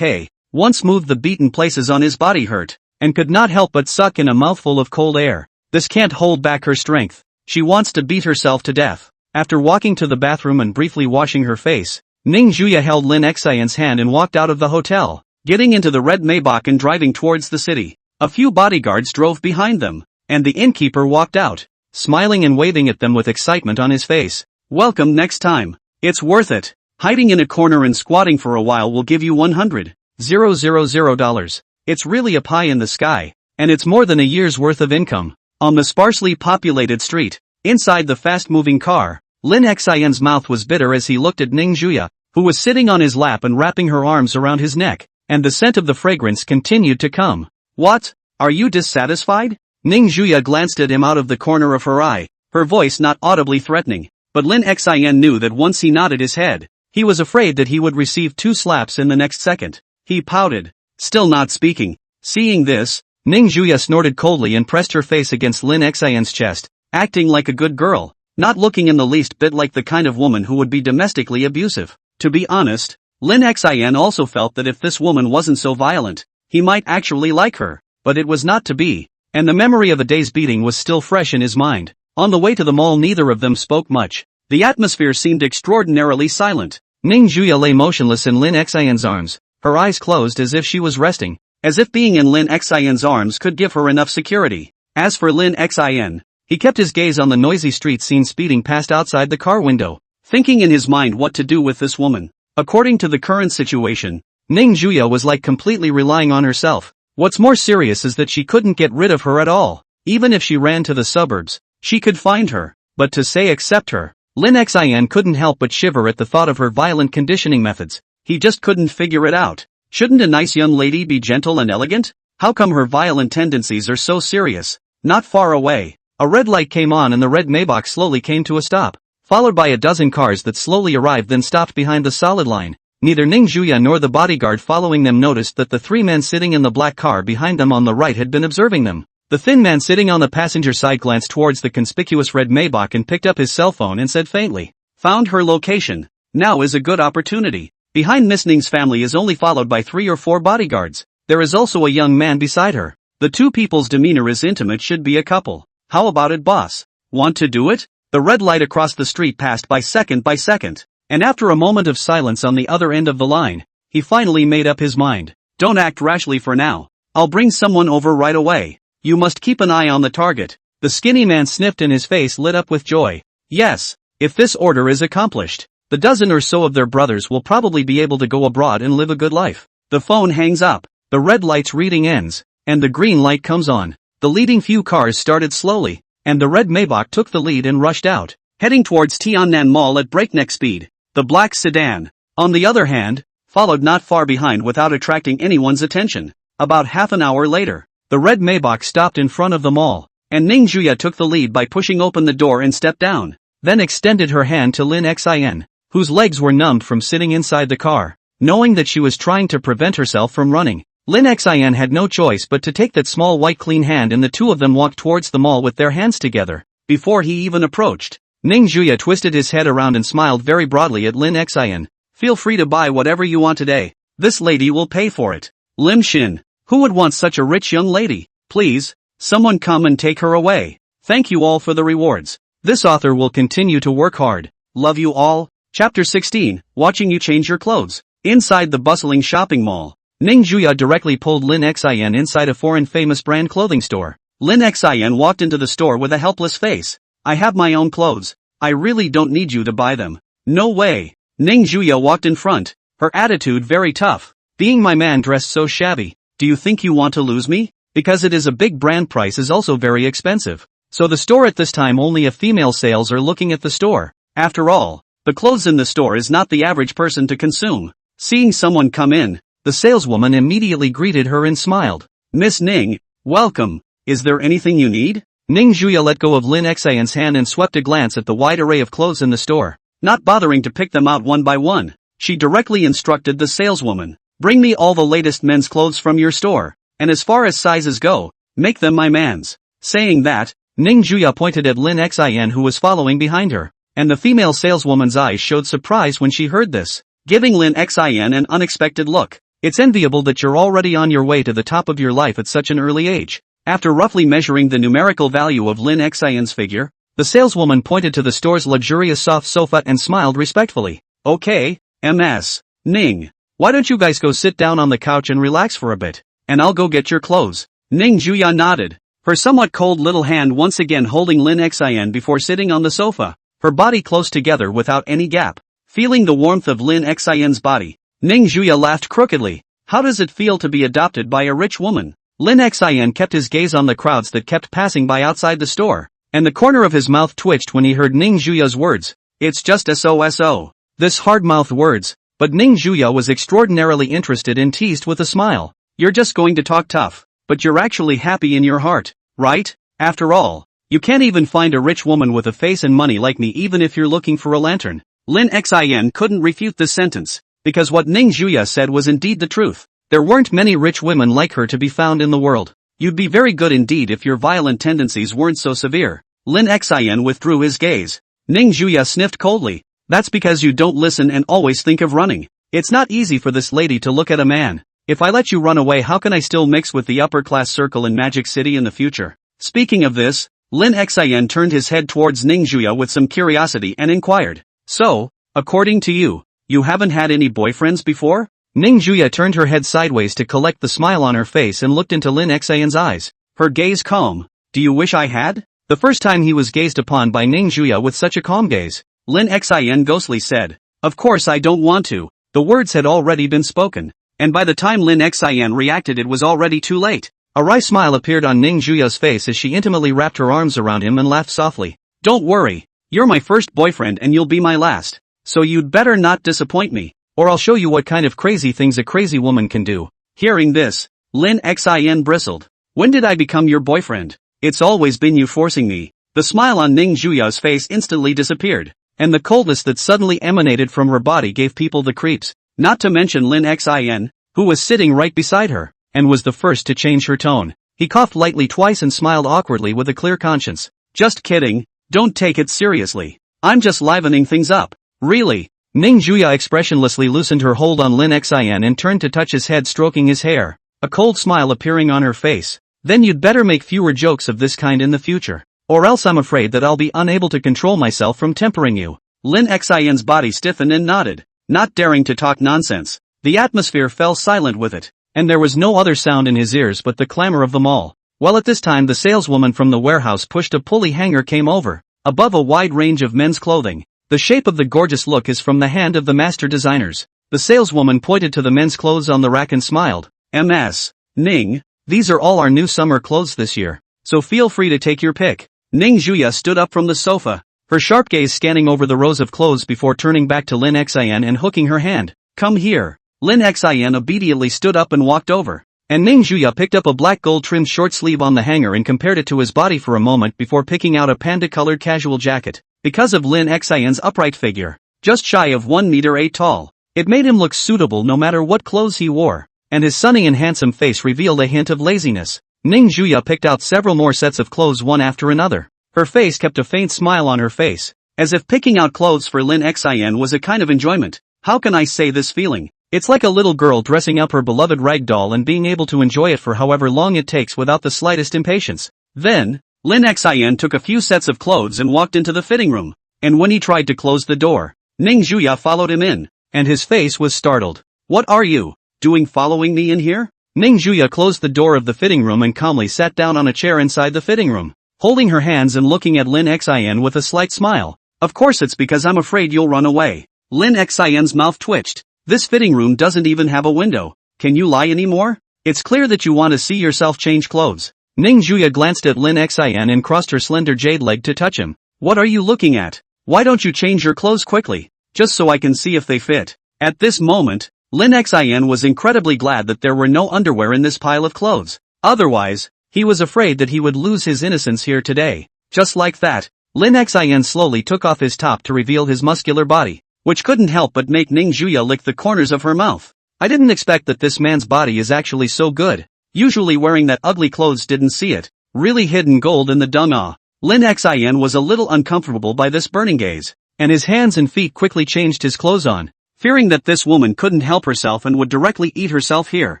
Once moved, the beaten places on his body hurt, and could not help but suck in a mouthful of cold air. This can't hold back her strength. She wants to beat herself to death. After walking to the bathroom and briefly washing her face, Ning Juya held Lin Xian's hand and walked out of the hotel, getting into the red Maybach and driving towards the city. A few bodyguards drove behind them, and the innkeeper walked out, smiling and waving at them with excitement on his face. Welcome next time. It's worth it. Hiding in a corner and squatting for a while will give you $100,000. It's really a pie in the sky, and it's more than a year's worth of income. On the sparsely populated street, inside the fast-moving car, Lin Xian's mouth was bitter as he looked at Ning Juya, who was sitting on his lap and wrapping her arms around his neck, and the scent of the fragrance continued to come. What? Are you dissatisfied? Ning Juya glanced at him out of the corner of her eye, her voice not audibly threatening, but Lin Xian knew that once he nodded his head, he was afraid that he would receive 2 slaps in the next second. He pouted, still not speaking. Seeing this, Ning Juya snorted coldly and pressed her face against Lin Xian's chest, acting like a good girl, not looking in the least bit like the kind of woman who would be domestically abusive. To be honest, Lin Xian also felt that if this woman wasn't so violent, he might actually like her, but it was not to be, and the memory of a day's beating was still fresh in his mind. On the way to the mall neither of them spoke much. The atmosphere seemed extraordinarily silent. Ning Juya lay motionless in Lin Xian's arms, her eyes closed as if she was resting, as if being in Lin Xian's arms could give her enough security. As for Lin Xian, he kept his gaze on the noisy street seen speeding past outside the car window, thinking in his mind what to do with this woman. According to the current situation, Ning Juya was like completely relying on herself. What's more serious is that she couldn't get rid of her at all. Even if she ran to the suburbs, she could find her, but to say accept her, Lin Xian couldn't help but shiver at the thought of her violent conditioning methods. He just couldn't figure it out. Shouldn't a nice young lady be gentle and elegant? How come her violent tendencies are so serious? Not far away, a red light came on and the red Maybach slowly came to a stop, followed by a dozen cars that slowly arrived then stopped behind the solid line. Neither Ning Juya nor the bodyguard following them noticed that the 3 men sitting in the black car behind them on the right had been observing them. The thin man sitting on the passenger side glanced towards the conspicuous red Maybach and picked up his cell phone and said faintly, "Found her location. Now is a good opportunity." Behind Miss Ning's family is only followed by 3 or 4 bodyguards. There is also a young man beside her. The 2 people's demeanor is intimate, should be a couple. How about it, boss? Want to do it? The red light across the street passed by second, and after a moment of silence on the other end of the line, he finally made up his mind. Don't act rashly for now. I'll bring someone over right away. You must keep an eye on the target. The skinny man sniffed and his face lit up with joy. Yes, if this order is accomplished, the dozen or so of their brothers will probably be able to go abroad and live a good life. The phone hangs up, the red light's reading ends, and the green light comes on. The leading few cars started slowly, and the red Maybach took the lead and rushed out, heading towards Tiannan Mall at breakneck speed. The black sedan, on the other hand, followed not far behind without attracting anyone's attention. About half an hour later, the red Maybach stopped in front of the mall, and Ning Juya took the lead by pushing open the door and stepped down, then extended her hand to Lin Xian, whose legs were numbed from sitting inside the car. Knowing that she was trying to prevent herself from running, Lin Xian had no choice but to take that small white clean hand, and the 2 of them walked towards the mall with their hands together. Before he even approached, Ning Juya twisted his head around and smiled very broadly at Lin Xian. Feel free to buy whatever you want today. This lady will pay for it. Lim Shin, who would want such a rich young lady? Please, someone come and take her away. Thank you all for the rewards. This author will continue to work hard. Love you all. Chapter 16, Watching You Change Your Clothes. Inside the bustling shopping mall, Ning Juya directly pulled Lin Xian inside a foreign famous brand clothing store. Lin Xian walked into the store with a helpless face. I have my own clothes. I really don't need you to buy them. No way. Ning Juya walked in front, her attitude very tough. Being my man dressed so shabby, do you think you want to lose me? Because it is a big brand, price is also very expensive. So the store at this time only a female sales are looking at the store. After all, the clothes in the store is not the average person to consume. Seeing someone come in, the saleswoman immediately greeted her and smiled. Miss Ning, welcome. Is there anything you need? Ning Juya let go of Lin Xian's hand and swept a glance at the wide array of clothes in the store. Not bothering to pick them out one by one, she directly instructed the saleswoman. Bring me all the latest men's clothes from your store, and as far as sizes go, make them my man's. Saying that, Ning Juya pointed at Lin Xian, who was following behind her, and the female saleswoman's eyes showed surprise when she heard this, giving Lin Xian an unexpected look. It's enviable that you're already on your way to the top of your life at such an early age. After roughly measuring the numerical value of Lin Xian's figure, the saleswoman pointed to the store's luxurious soft sofa and smiled respectfully. Okay, Ms. Ning. Why don't you guys go sit down on the couch and relax for a bit, and I'll go get your clothes. Ning Juya nodded, her somewhat cold little hand once again holding Lin Xian before sitting on the sofa, her body close together without any gap. Feeling the warmth of Lin Xian's body, Ning Juya laughed crookedly. How does it feel to be adopted by a rich woman? Lin Xian kept his gaze on the crowds that kept passing by outside the store, and the corner of his mouth twitched when he heard Ning Juya's words. It's just so. This hard-mouthed words, but Ning Juya was extraordinarily interested and teased with a smile. You're just going to talk tough, but you're actually happy in your heart, right? After all, you can't even find a rich woman with a face and money like me even if you're looking for a lantern. Lin Xian couldn't refute this sentence, because what Ning Juya said was indeed the truth. There weren't many rich women like her to be found in the world. You'd be very good indeed if your violent tendencies weren't so severe. Lin Xian withdrew his gaze. Ning Juya sniffed coldly. That's because you don't listen and always think of running. It's not easy for this lady to look at a man. If I let you run away, how can I still mix with the upper-class circle in Magic City in the future? Speaking of this, Lin Xian turned his head towards Ning Juya with some curiosity and inquired. So, according to you, you haven't had any boyfriends before? Ning Juya turned her head sideways to collect the smile on her face and looked into Lin Xian's eyes, her gaze calm. Do you wish I had? The first time he was gazed upon by Ning Juya with such a calm gaze, Lin Xian ghostly said, of course I don't want to. The words had already been spoken, and by the time Lin Xian reacted it was already too late. A wry smile appeared on Ning Juya's face as she intimately wrapped her arms around him and laughed softly. Don't worry, you're my first boyfriend and you'll be my last, so you'd better not disappoint me, or I'll show you what kind of crazy things a crazy woman can do. Hearing this, Lin Xian bristled. When did I become your boyfriend? It's always been you forcing me. The smile on Ning Juya's face instantly disappeared, and the coldness that suddenly emanated from her body gave people the creeps, not to mention Lin Xian, who was sitting right beside her, and was the first to change her tone. He coughed lightly twice and smiled awkwardly with a clear conscience. Just kidding, don't take it seriously. I'm just livening things up. Really? Ning Juya expressionlessly loosened her hold on Lin Xian and turned to touch his head, stroking his hair, a cold smile appearing on her face. Then you'd better make fewer jokes of this kind in the future, or else I'm afraid that I'll be unable to control myself from tempering you. Lin Xian's body stiffened and nodded, not daring to talk nonsense. The atmosphere fell silent with it, and there was no other sound in his ears but the clamor of them all. Well, at this time the saleswoman from the warehouse pushed a pulley hanger came over, above a wide range of men's clothing. The shape of the gorgeous look is from the hand of the master designers. The saleswoman pointed to the men's clothes on the rack and smiled. Ms. Ning, these are all our new summer clothes this year, so feel free to take your pick. Ning Juya stood up from the sofa, her sharp gaze scanning over the rows of clothes before turning back to Lin Xian and hooking her hand. Come here. Lin Xian obediently stood up and walked over, and Ning Juya picked up a black gold-trimmed short sleeve on the hanger and compared it to his body for a moment before picking out a panda-colored casual jacket. Because of Lin Xian's upright figure, just shy of 1 meter 8 tall, it made him look suitable no matter what clothes he wore, and his sunny and handsome face revealed a hint of laziness. Ning Juya picked out several more sets of clothes one after another. Her face kept a faint smile on her face, as if picking out clothes for Lin Xian was a kind of enjoyment. How can I say this feeling? It's like a little girl dressing up her beloved rag doll and being able to enjoy it for however long it takes without the slightest impatience. Then, Lin Xian took a few sets of clothes and walked into the fitting room, and when he tried to close the door, Ning Juya followed him in, and his face was startled. What are you doing following me in here? Ning Juya closed the door of the fitting room and calmly sat down on a chair inside the fitting room, holding her hands and looking at Lin Xian with a slight smile. Of course it's because I'm afraid you'll run away. Lin Xian's mouth twitched. This fitting room doesn't even have a window. Can you lie anymore? It's clear that you want to see yourself change clothes. Ning Juya glanced at Lin Xian and crossed her slender jade leg to touch him. What are you looking at? Why don't you change your clothes quickly, just so I can see if they fit? At this moment, Lin Xian was incredibly glad that there were no underwear in this pile of clothes. Otherwise, he was afraid that he would lose his innocence here today. Just like that, Lin Xian slowly took off his top to reveal his muscular body, which couldn't help but make Ning Juya lick the corners of her mouth. I didn't expect that this man's body is actually so good. Usually wearing that ugly clothes didn't see it. Really hidden gold in the dung. Lin Xian was a little uncomfortable by this burning gaze, and his hands and feet quickly changed his clothes on, fearing that this woman couldn't help herself and would directly eat herself here.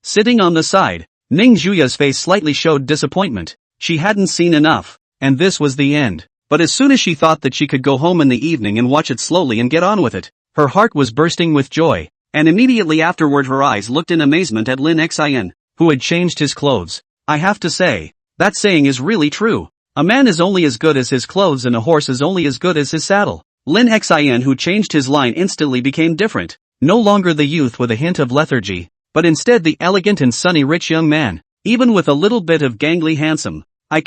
Sitting on the side, Ning Juya's face slightly showed disappointment. She hadn't seen enough, and this was the end. But as soon as she thought that she could go home in the evening and watch it slowly and get on with it, her heart was bursting with joy, and immediately afterward her eyes looked in amazement at Lin Xin, who had changed his clothes. I have to say, that saying is really true. A man is only as good as his clothes and a horse is only as good as his saddle. Lin Xin, who changed his line, instantly became different. No longer the youth with a hint of lethargy, but instead the elegant and sunny rich young man, even with a little bit of gangly handsome. I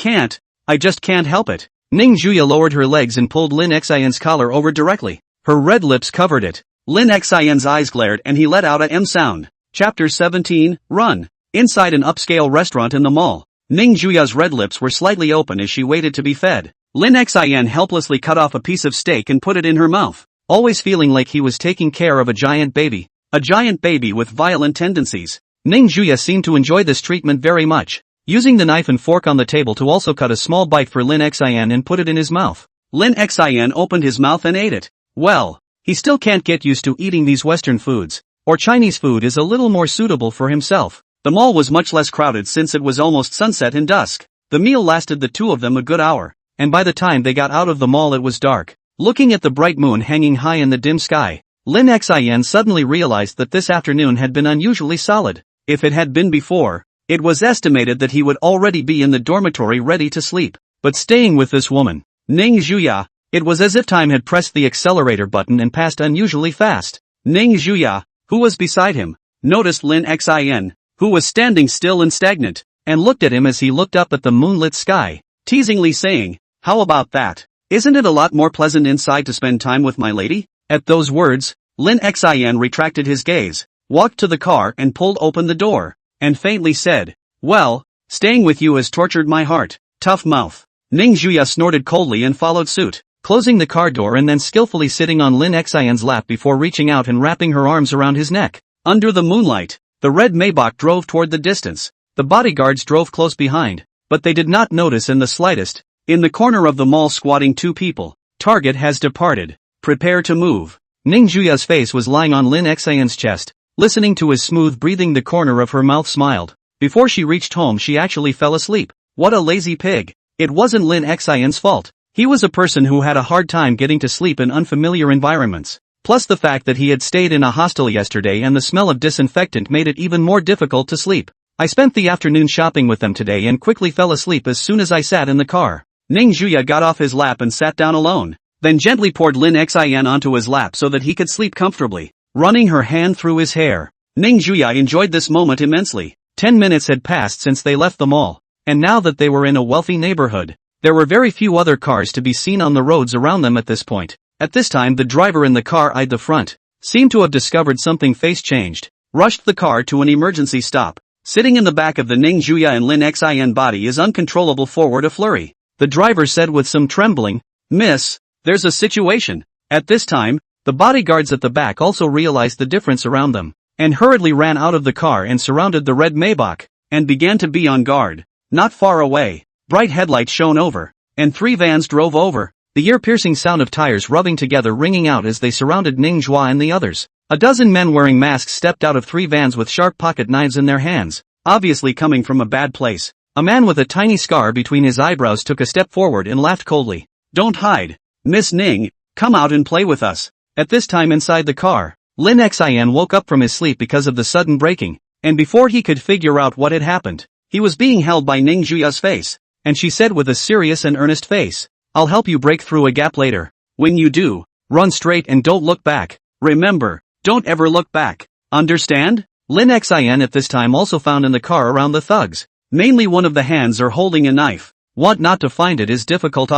just can't help it. Ning Juya lowered her legs and pulled Lin Xin's collar over directly. Her red lips covered it. Lin Xin's eyes glared and he let out a M sound. Chapter 17, Run. Inside an upscale restaurant in the mall, Ning Juya's red lips were slightly open as she waited to be fed. Lin Xin helplessly cut off a piece of steak and put it in her mouth, always feeling like he was taking care of a giant baby. A giant baby with violent tendencies. Ning Juya seemed to enjoy this treatment very much, using the knife and fork on the table to also cut a small bite for Lin Xin and put it in his mouth. Lin Xin opened his mouth and ate it. Well, he still can't get used to eating these Western foods, or Chinese food is a little more suitable for himself. The mall was much less crowded since it was almost sunset and dusk. The meal lasted the two of them a good hour, and by the time they got out of the mall it was dark. Looking at the bright moon hanging high in the dim sky, Lin Xin suddenly realized that this afternoon had been unusually solid. If it had been before, it was estimated that he would already be in the dormitory ready to sleep. But staying with this woman, Ning Juya, it was as if time had pressed the accelerator button and passed unusually fast. Ning Juya, who was beside him, noticed Lin Xin, who was standing still and stagnant, and looked at him as he looked up at the moonlit sky, teasingly saying, "How about that? Isn't it a lot more pleasant inside to spend time with my lady?" At those words, Lin Xin retracted his gaze, walked to the car and pulled open the door, and faintly said, "Well, staying with you has tortured my heart, tough mouth." Ning Juya snorted coldly and followed suit, closing the car door and then skillfully sitting on Lin Xin's lap before reaching out and wrapping her arms around his neck. Under the moonlight, the red Maybach drove toward the distance. The bodyguards drove close behind, but they did not notice in the slightest. In the corner of the mall squatting two people. Target has departed. Prepare to move. Ning Juya's face was lying on Lin Xin's chest. Listening to his smooth breathing, the corner of her mouth smiled. Before she reached home she actually fell asleep. What a lazy pig. It wasn't Lin Xin's fault. He was a person who had a hard time getting to sleep in unfamiliar environments. Plus the fact that he had stayed in a hostel yesterday and the smell of disinfectant made it even more difficult to sleep. I spent the afternoon shopping with them today and quickly fell asleep as soon as I sat in the car. Ning Juya got off his lap and sat down alone, then gently poured Lin Xin onto his lap so that he could sleep comfortably, running her hand through his hair. Ning Juya enjoyed this moment immensely. 10 minutes had passed since they left the mall, and now that they were in a wealthy neighborhood, there were very few other cars to be seen on the roads around them at this point. At this time the driver in the car eyed the front, seemed to have discovered something, face changed, rushed the car to an emergency stop. Sitting in the back of the Ning Juya and Lin Xin body is uncontrollable forward a flurry. The driver said with some trembling, "Miss, there's a situation." At this time, the bodyguards at the back also realized the difference around them, and hurriedly ran out of the car and surrounded the red Maybach, and began to be on guard. Not far away, bright headlights shone over, and 3 vans drove over, the ear-piercing sound of tires rubbing together ringing out as they surrounded Ning Juya and the others. A dozen men wearing masks stepped out of 3 vans with sharp pocket knives in their hands, obviously coming from a bad place. A man with a tiny scar between his eyebrows took a step forward and laughed coldly. "Don't hide. Miss Ning, come out and play with us." At this time inside the car, Lin Xin woke up from his sleep because of the sudden braking, and before he could figure out what had happened, he was being held by Ning Juya's face, and she said with a serious and earnest face, "I'll help you break through a gap later. When you do, run straight and don't look back. Remember, don't ever look back. Understand?" Lin Xin at this time also found in the car around the thugs. Mainly one of the hands are holding a knife. What not to find it is difficult.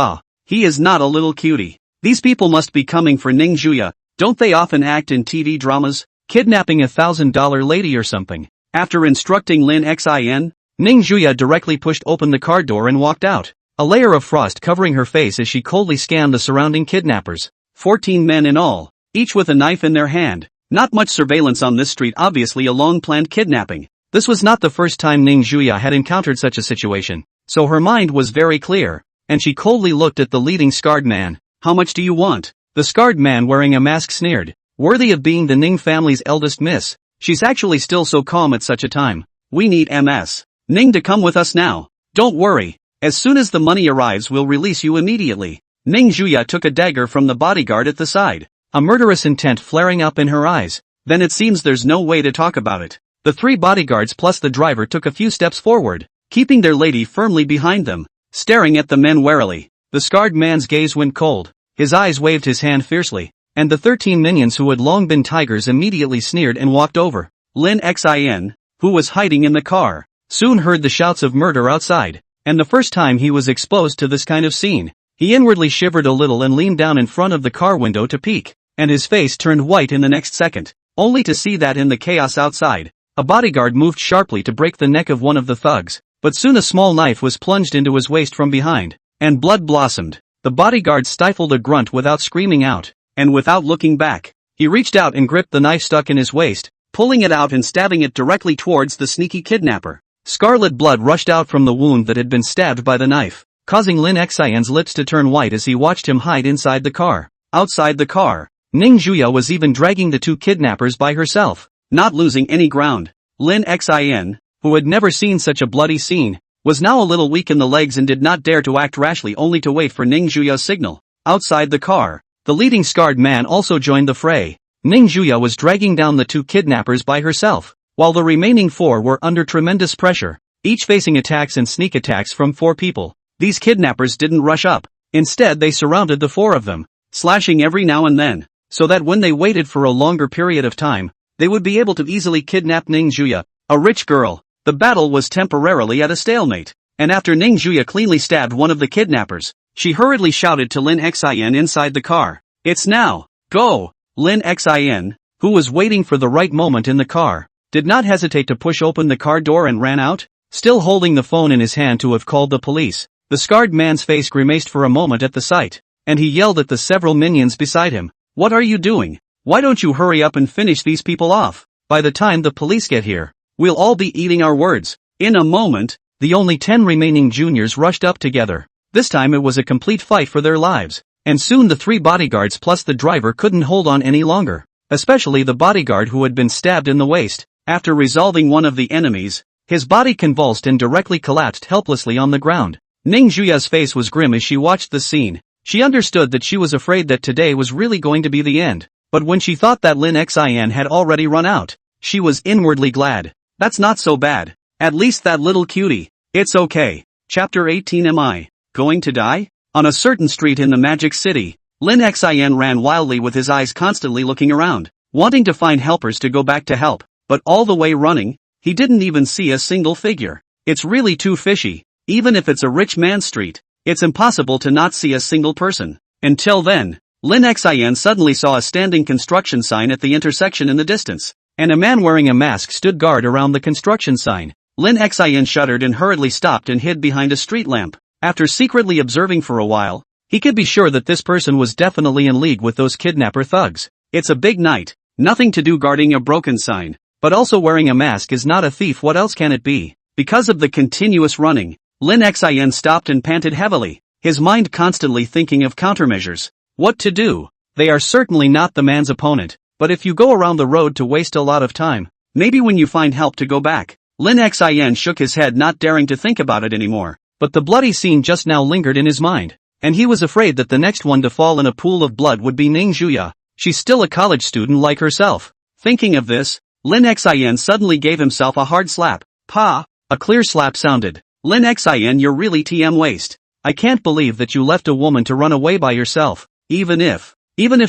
He is not a little cutie. These people must be coming for Ning Juya. Don't they often act in TV dramas? Kidnapping $1,000 lady or something. After instructing Lin Xin, Ning Juya directly pushed open the car door and walked out, a layer of frost covering her face as she coldly scanned the surrounding kidnappers. 14 men in all, each with a knife in their hand. Not much surveillance on this street, obviously a long-planned kidnapping. This was not the first time Ning Juya had encountered such a situation, so her mind was very clear, and she coldly looked at the leading scarred man. "How much do you want?" The scarred man wearing a mask sneered. Worthy of being the Ning family's eldest miss, she's actually still so calm at such a time. "We need Ms. Ning to come with us now. Don't worry. As soon as the money arrives we'll release you immediately. Ning Juya took a dagger from the bodyguard at the side, a murderous intent flaring up in her eyes. Then it seems there's no way to talk about it. The 3 bodyguards plus the driver took a few steps forward, keeping their lady firmly behind them, staring at the men warily. The scarred man's gaze went cold, his eyes waved his hand fiercely, and the 13 minions who had long been tigers immediately sneered and walked over. Lin Xin, who was hiding in the car, soon heard the shouts of murder outside, and the first time he was exposed to this kind of scene, he inwardly shivered a little and leaned down in front of the car window to peek, and his face turned white in the next second, only to see that in the chaos outside, a bodyguard moved sharply to break the neck of one of the thugs, but soon a small knife was plunged into his waist from behind, and blood blossomed. The bodyguard stifled a grunt without screaming out, and without looking back, he reached out and gripped the knife stuck in his waist, pulling it out and stabbing it directly towards the sneaky kidnapper. Scarlet blood rushed out from the wound that had been stabbed by the knife, causing Lin Xian's lips to turn white as he watched him hide inside the car. Outside the car, Ning Juya was even dragging the 2 kidnappers by herself, not losing any ground. Lin Xin, who had never seen such a bloody scene, was now a little weak in the legs and did not dare to act rashly, only to wait for Ning Juya's signal. Outside the car, the leading scarred man also joined the fray. Ning Juya was dragging down the 2 kidnappers by herself, while the remaining 4 were under tremendous pressure, each facing attacks and sneak attacks from 4 people. These kidnappers didn't rush up. Instead they surrounded the 4 of them, slashing every now and then, so that when they waited for a longer period of time, they would be able to easily kidnap Ning Juya, a rich girl. The battle was temporarily at a stalemate, and after Ning Juya cleanly stabbed one of the kidnappers, she hurriedly shouted to Lin Xin inside the car, "It's now, go!" Lin Xin, who was waiting for the right moment in the car, did not hesitate to push open the car door and ran out, still holding the phone in his hand to have called the police. The scarred man's face grimaced for a moment at the sight, and he yelled at the several minions beside him, "What are you doing? Why don't you hurry up and finish these people off? By the time the police get here, we'll all be eating our words." In a moment, the only 10 remaining juniors rushed up together. This time it was a complete fight for their lives, and soon the 3 bodyguards plus the driver couldn't hold on any longer, especially the bodyguard who had been stabbed in the waist. After resolving one of the enemies, his body convulsed and directly collapsed helplessly on the ground. Ning Juya's face was grim as she watched the scene. She understood that she was afraid that today was really going to be the end, but when she thought that Lin Xin had already run out, she was inwardly glad. That's not so bad. At least that little cutie. It's okay. Chapter 18. Am I going to die? On a certain street in the Magic City, Lin Xin ran wildly with his eyes constantly looking around, wanting to find helpers to go back to help, but all the way running, he didn't even see a single figure. It's really too fishy. Even if it's a rich man's street, it's impossible to not see a single person. Until then, Lin Xin suddenly saw a standing construction sign at the intersection in the distance, and a man wearing a mask stood guard around the construction sign. Lin Xin shuddered and hurriedly stopped and hid behind a street lamp. After secretly observing for a while, he could be sure that this person was definitely in league with those kidnapper thugs. It's a big night, nothing to do guarding a broken sign, but also wearing a mask is not a thief. What else can it be? Because of the continuous running, Lin Xin stopped and panted heavily, his mind constantly thinking of countermeasures. What to do? They are certainly not the man's opponent, but if you go around the road to waste a lot of time, maybe when you find help to go back. Lin Xin shook his head, not daring to think about it anymore, but the bloody scene just now lingered in his mind, and he was afraid that the next one to fall in a pool of blood would be Ning Juya. She's still a college student like herself. Thinking of this, Lin Xin suddenly gave himself a hard slap. Pa! A clear slap sounded. Lin Xin, you're really TM waste. I can't believe that you left a woman to run away by yourself, even if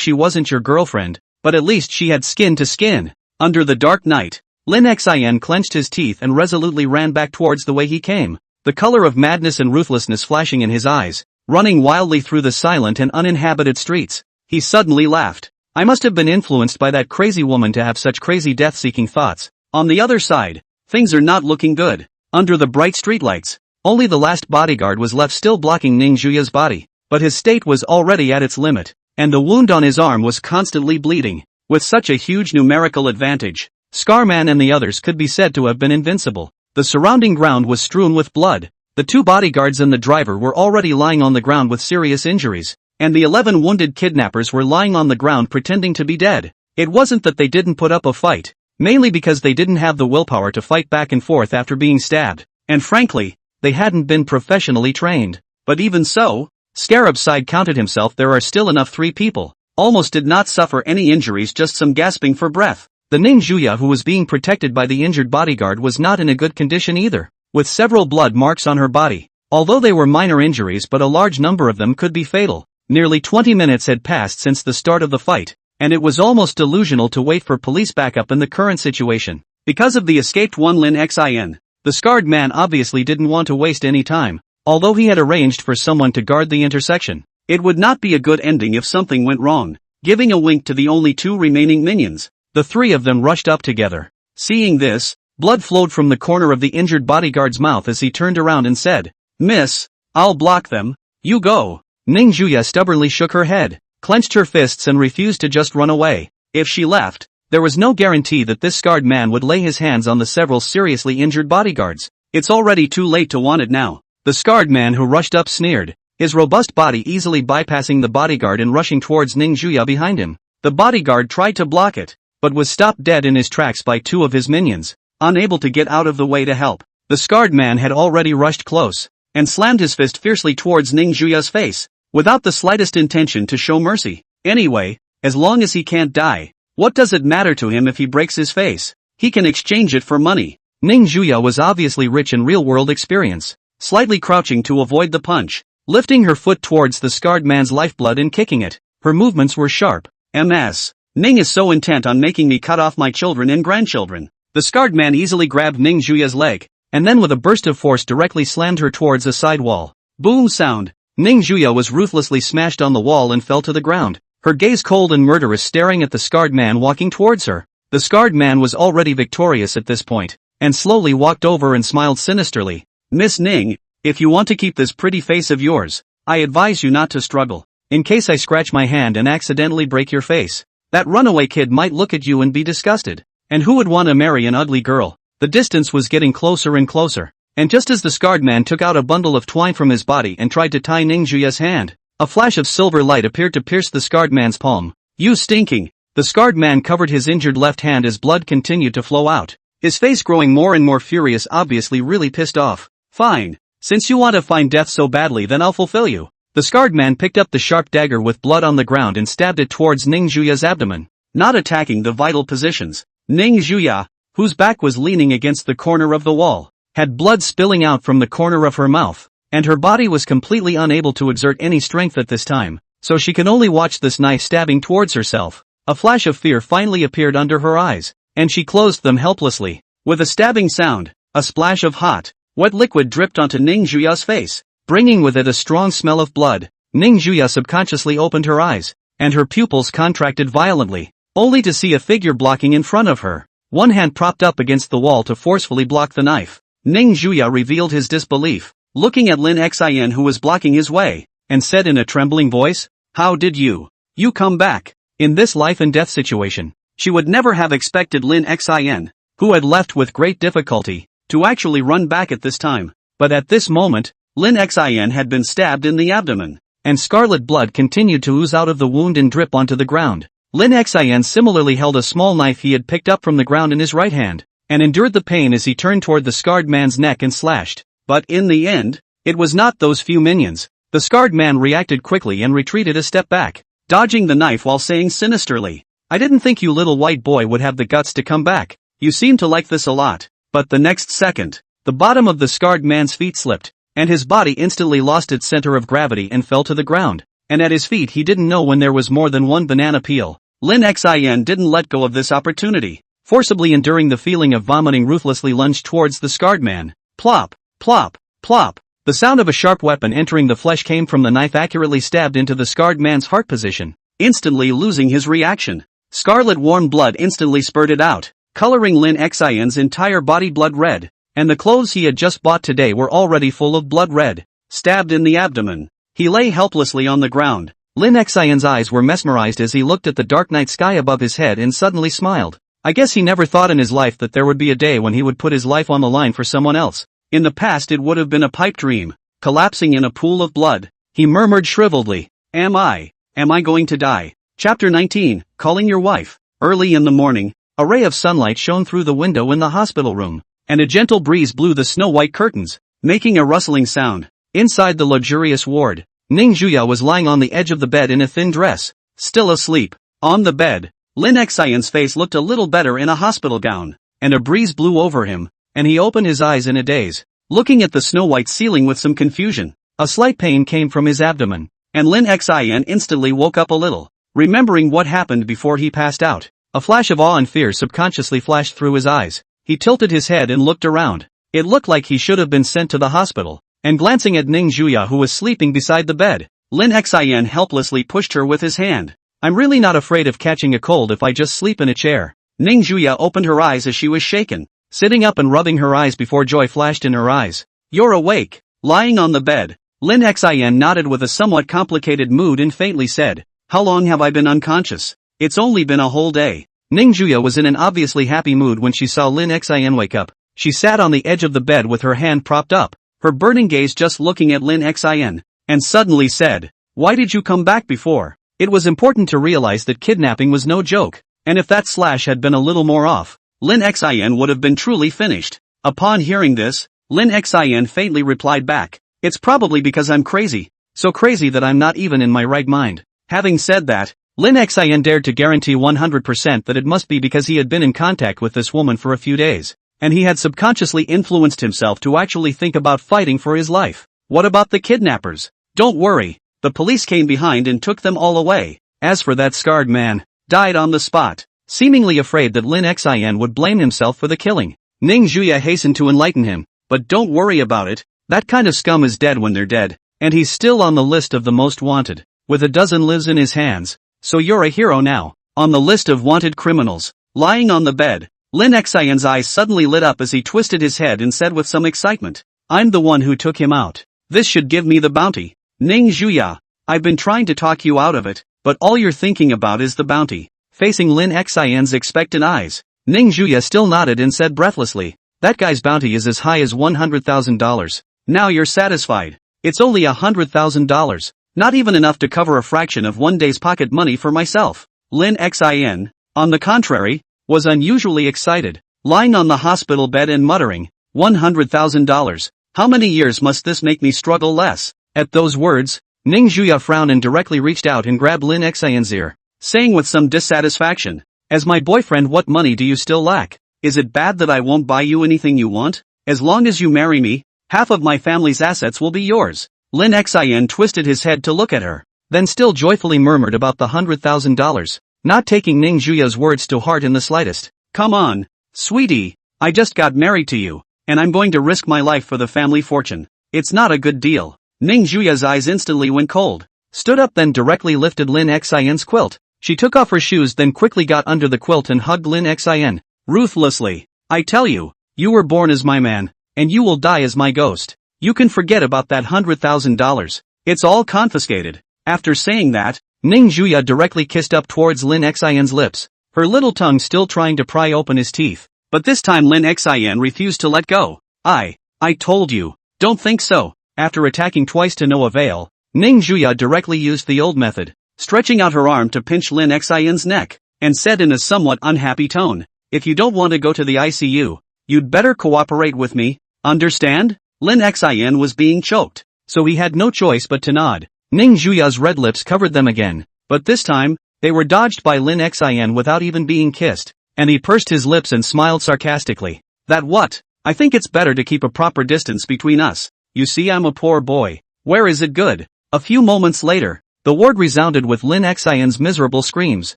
she wasn't your girlfriend, but at least she had skin to skin. Under the dark night, Lin Xin clenched his teeth and resolutely ran back towards the way he came, the color of madness and ruthlessness flashing in his eyes, running wildly through the silent and uninhabited streets. He suddenly laughed. I must have been influenced by that crazy woman to have such crazy death-seeking thoughts. On the other side, things are not looking good. Under the bright streetlights, only the last bodyguard was left still blocking Ning Juya's body, but his state was already at its limit, and the wound on his arm was constantly bleeding. With such a huge numerical advantage, Scarman and the others could be said to have been invincible. The surrounding ground was strewn with blood. The 2 bodyguards and the driver were already lying on the ground with serious injuries, and the 11 wounded kidnappers were lying on the ground pretending to be dead. It wasn't that they didn't put up a fight, mainly because they didn't have the willpower to fight back and forth after being stabbed, and frankly, they hadn't been professionally trained. But even so, Scarab Side counted himself, there are still enough. 3 people almost did not suffer any injuries, just some gasping for breath. The Ning Juya who was being protected by the injured bodyguard was not in a good condition either, with several blood marks on her body. Although they were minor injuries, but a large number of them could be fatal. Nearly 20 minutes had passed since the start of the fight, and it was almost delusional to wait for police backup in the current situation. Because of the escaped one Lin Xin, the scarred man obviously didn't want to waste any time. Although he had arranged for someone to guard the intersection, it would not be a good ending if something went wrong. Giving a wink to the only 2 remaining minions, the 3 of them rushed up together. Seeing this, blood flowed from the corner of the injured bodyguard's mouth as he turned around and said, "Miss, I'll block them. You go." Ning Juya stubbornly shook her head, clenched her fists and refused to just run away. If she left, there was no guarantee that this scarred man would lay his hands on the several seriously injured bodyguards. It's already too late to want it now. The scarred man who rushed up sneered, his robust body easily bypassing the bodyguard and rushing towards Ning Juya behind him. The bodyguard tried to block it, but was stopped dead in his tracks by 2 of his minions. Unable to get out of the way to help, the scarred man had already rushed close, and slammed his fist fiercely towards Ning Juya's face, without the slightest intention to show mercy. Anyway, as long as he can't die, what does it matter to him if he breaks his face? He can exchange it for money. Ning Juya was obviously rich in real-world experience. Slightly crouching to avoid the punch, lifting her foot towards the scarred man's lifeblood and kicking it. Her movements were sharp. "Ms. Ning is so intent on making me cut off my children and grandchildren." The scarred man easily grabbed Ning Juya's leg, and then with a burst of force directly slammed her towards a side wall. Boom sound. Ning Juya was ruthlessly smashed on the wall and fell to the ground, her gaze cold and murderous, staring at the scarred man walking towards her. The scarred man was already victorious at this point, and slowly walked over and smiled sinisterly. "Miss Ning, if you want to keep this pretty face of yours, I advise you not to struggle. In case I scratch my hand and accidentally break your face, that runaway kid might look at you and be disgusted. And who would want to marry an ugly girl?" The distance was getting closer and closer, and just as the scarred man took out a bundle of twine from his body and tried to tie Ning Juya's hand, a flash of silver light appeared to pierce the scarred man's palm. "You stinking!" The scarred man covered his injured left hand as blood continued to flow out, his face growing more and more furious, obviously really pissed off. "Fine. Since you want to find death so badly, then I'll fulfill you." The scarred man picked up the sharp dagger with blood on the ground and stabbed it towards Ning Juya's abdomen, not attacking the vital positions. Ning Juya, whose back was leaning against the corner of the wall, had blood spilling out from the corner of her mouth, and her body was completely unable to exert any strength at this time, so she could only watch this knife stabbing towards herself. A flash of fear finally appeared under her eyes, and she closed them helplessly. With a stabbing sound, a splash of hot, wet liquid dripped onto Ning Juya's face, bringing with it a strong smell of blood. Ning Juya subconsciously opened her eyes, and her pupils contracted violently, only to see a figure blocking in front of her, one hand propped up against the wall to forcefully block the knife. Ning Juya revealed his disbelief, looking at Lin Xin who was blocking his way, and said in a trembling voice, "How did you come back?" In this life and death situation, she would never have expected Lin Xin, who had left with great difficulty, to actually run back at this time. But at this moment, Lin Xin had been stabbed in the abdomen, and scarlet blood continued to ooze out of the wound and drip onto the ground. Lin Xin similarly held a small knife he had picked up from the ground in his right hand, and endured the pain as he turned toward the scarred man's neck and slashed. But in the end, it was not those few minions. The scarred man reacted quickly and retreated a step back, dodging the knife while saying sinisterly, "I didn't think you little white boy would have the guts to come back. You seem to like this a lot." But the next second, the bottom of the scarred man's feet slipped, and his body instantly lost its center of gravity and fell to the ground, and at his feet he didn't know when there was more than one banana peel. Lin Xin didn't let go of this opportunity, forcibly enduring the feeling of vomiting, ruthlessly lunged towards the scarred man. Plop, plop, plop. The sound of a sharp weapon entering the flesh came from the knife accurately stabbed into the scarred man's heart position, instantly losing his reaction. Scarlet warm blood instantly spurted out, coloring Lin Xin's entire body blood red, and the clothes he had just bought today were already full of blood red. Stabbed in the abdomen, he lay helplessly on the ground. Lin Xin's eyes were mesmerized as he looked at the dark night sky above his head and suddenly smiled. I guess he never thought in his life that there would be a day when he would put his life on the line for someone else. In the past it would have been a pipe dream, collapsing in a pool of blood. He murmured shriveledly, Am I going to die?" Chapter 19, Calling Your Wife. Early in the morning, a ray of sunlight shone through the window in the hospital room, and a gentle breeze blew the snow-white curtains, making a rustling sound. Inside the luxurious ward, Ning Juya was lying on the edge of the bed in a thin dress, still asleep. On the bed, Lin Xian's face looked a little better in a hospital gown, and a breeze blew over him, and he opened his eyes in a daze, looking at the snow-white ceiling with some confusion. A slight pain came from his abdomen, and Lin Xian instantly woke up a little, remembering what happened before he passed out. A flash of awe and fear subconsciously flashed through his eyes. He tilted his head and looked around. It looked like he should have been sent to the hospital. And glancing at Ning Juya, who was sleeping beside the bed, Lin Xian helplessly pushed her with his hand. I'm really not afraid of catching a cold if I just sleep in a chair. Ning Juya opened her eyes as she was shaken, sitting up and rubbing her eyes before joy flashed in her eyes. You're awake. Lying on the bed, Lin Xian nodded with a somewhat complicated mood and faintly said, How long have I been unconscious? It's only been a whole day. Ning Juya was in an obviously happy mood when she saw Lin Xian wake up. She sat on the edge of the bed with her hand propped up, her burning gaze just looking at Lin Xian, and suddenly said, Why did you come back before? It was important to realize that kidnapping was no joke, and if that slash had been a little more off, Lin Xian would have been truly finished. Upon hearing this, Lin Xian faintly replied back, It's probably because I'm crazy, so crazy that I'm not even in my right mind. Having said that, Lin Xian dared to guarantee 100% that it must be because he had been in contact with this woman for a few days, and he had subconsciously influenced himself to actually think about fighting for his life. What about the kidnappers? Don't worry, the police came behind and took them all away. As for that scarred man, died on the spot. Seemingly afraid that Lin Xian would blame himself for the killing, Ning Juya hastened to enlighten him, but don't worry about it, that kind of scum is dead when they're dead, and he's still on the list of the most wanted, with a dozen lives in his hands, so you're a hero now. On the list of wanted criminals, lying on the bed, Lin Xian's eyes suddenly lit up as he twisted his head and said with some excitement, I'm the one who took him out. This should give me the bounty. Ning Juya, I've been trying to talk you out of it, but all you're thinking about is the bounty. Facing Lin Xian's expectant eyes, Ning Juya still nodded and said breathlessly, That guy's bounty is as high as $100,000. Now you're satisfied. It's only $100,000, not even enough to cover a fraction of one day's pocket money for myself. Lin Xian, on the contrary, was unusually excited, lying on the hospital bed and muttering, $100,000, how many years must this make me struggle less? At those words, Ning Juya frowned and directly reached out and grabbed Lin Xian's ear, saying with some dissatisfaction, As my boyfriend, what money do you still lack? Is it bad that I won't buy you anything you want? As long as you marry me, half of my family's assets will be yours. Lin Xian twisted his head to look at her, then still joyfully murmured about the $100,000, not taking Ning Juya's words to heart in the slightest. Come on, sweetie, I just got married to you, and I'm going to risk my life for the family fortune. It's not a good deal. Ning Juya's eyes instantly went cold, stood up then directly lifted Lin Xian's quilt. She took off her shoes then quickly got under the quilt and hugged Lin Xian, ruthlessly. I tell you, you were born as my man, and you will die as my ghost. You can forget about that $100,000. It's all confiscated. After saying that, Ning Juya directly kissed up towards Lin Xian's lips, her little tongue still trying to pry open his teeth. But this time Lin Xian refused to let go. I told you. Don't think so. After attacking twice to no avail, Ning Juya directly used the old method, stretching out her arm to pinch Lin Xian's neck, and said in a somewhat unhappy tone, If you don't want to go to the ICU, you'd better cooperate with me, understand? Lin Xian was being choked, so he had no choice but to nod. Ning Juya's red lips covered them again, but this time, they were dodged by Lin Xian without even being kissed, and he pursed his lips and smiled sarcastically. That what? I think it's better to keep a proper distance between us. You see, I'm a poor boy. Where is it good? A few moments later, the ward resounded with Lin Xian's miserable screams,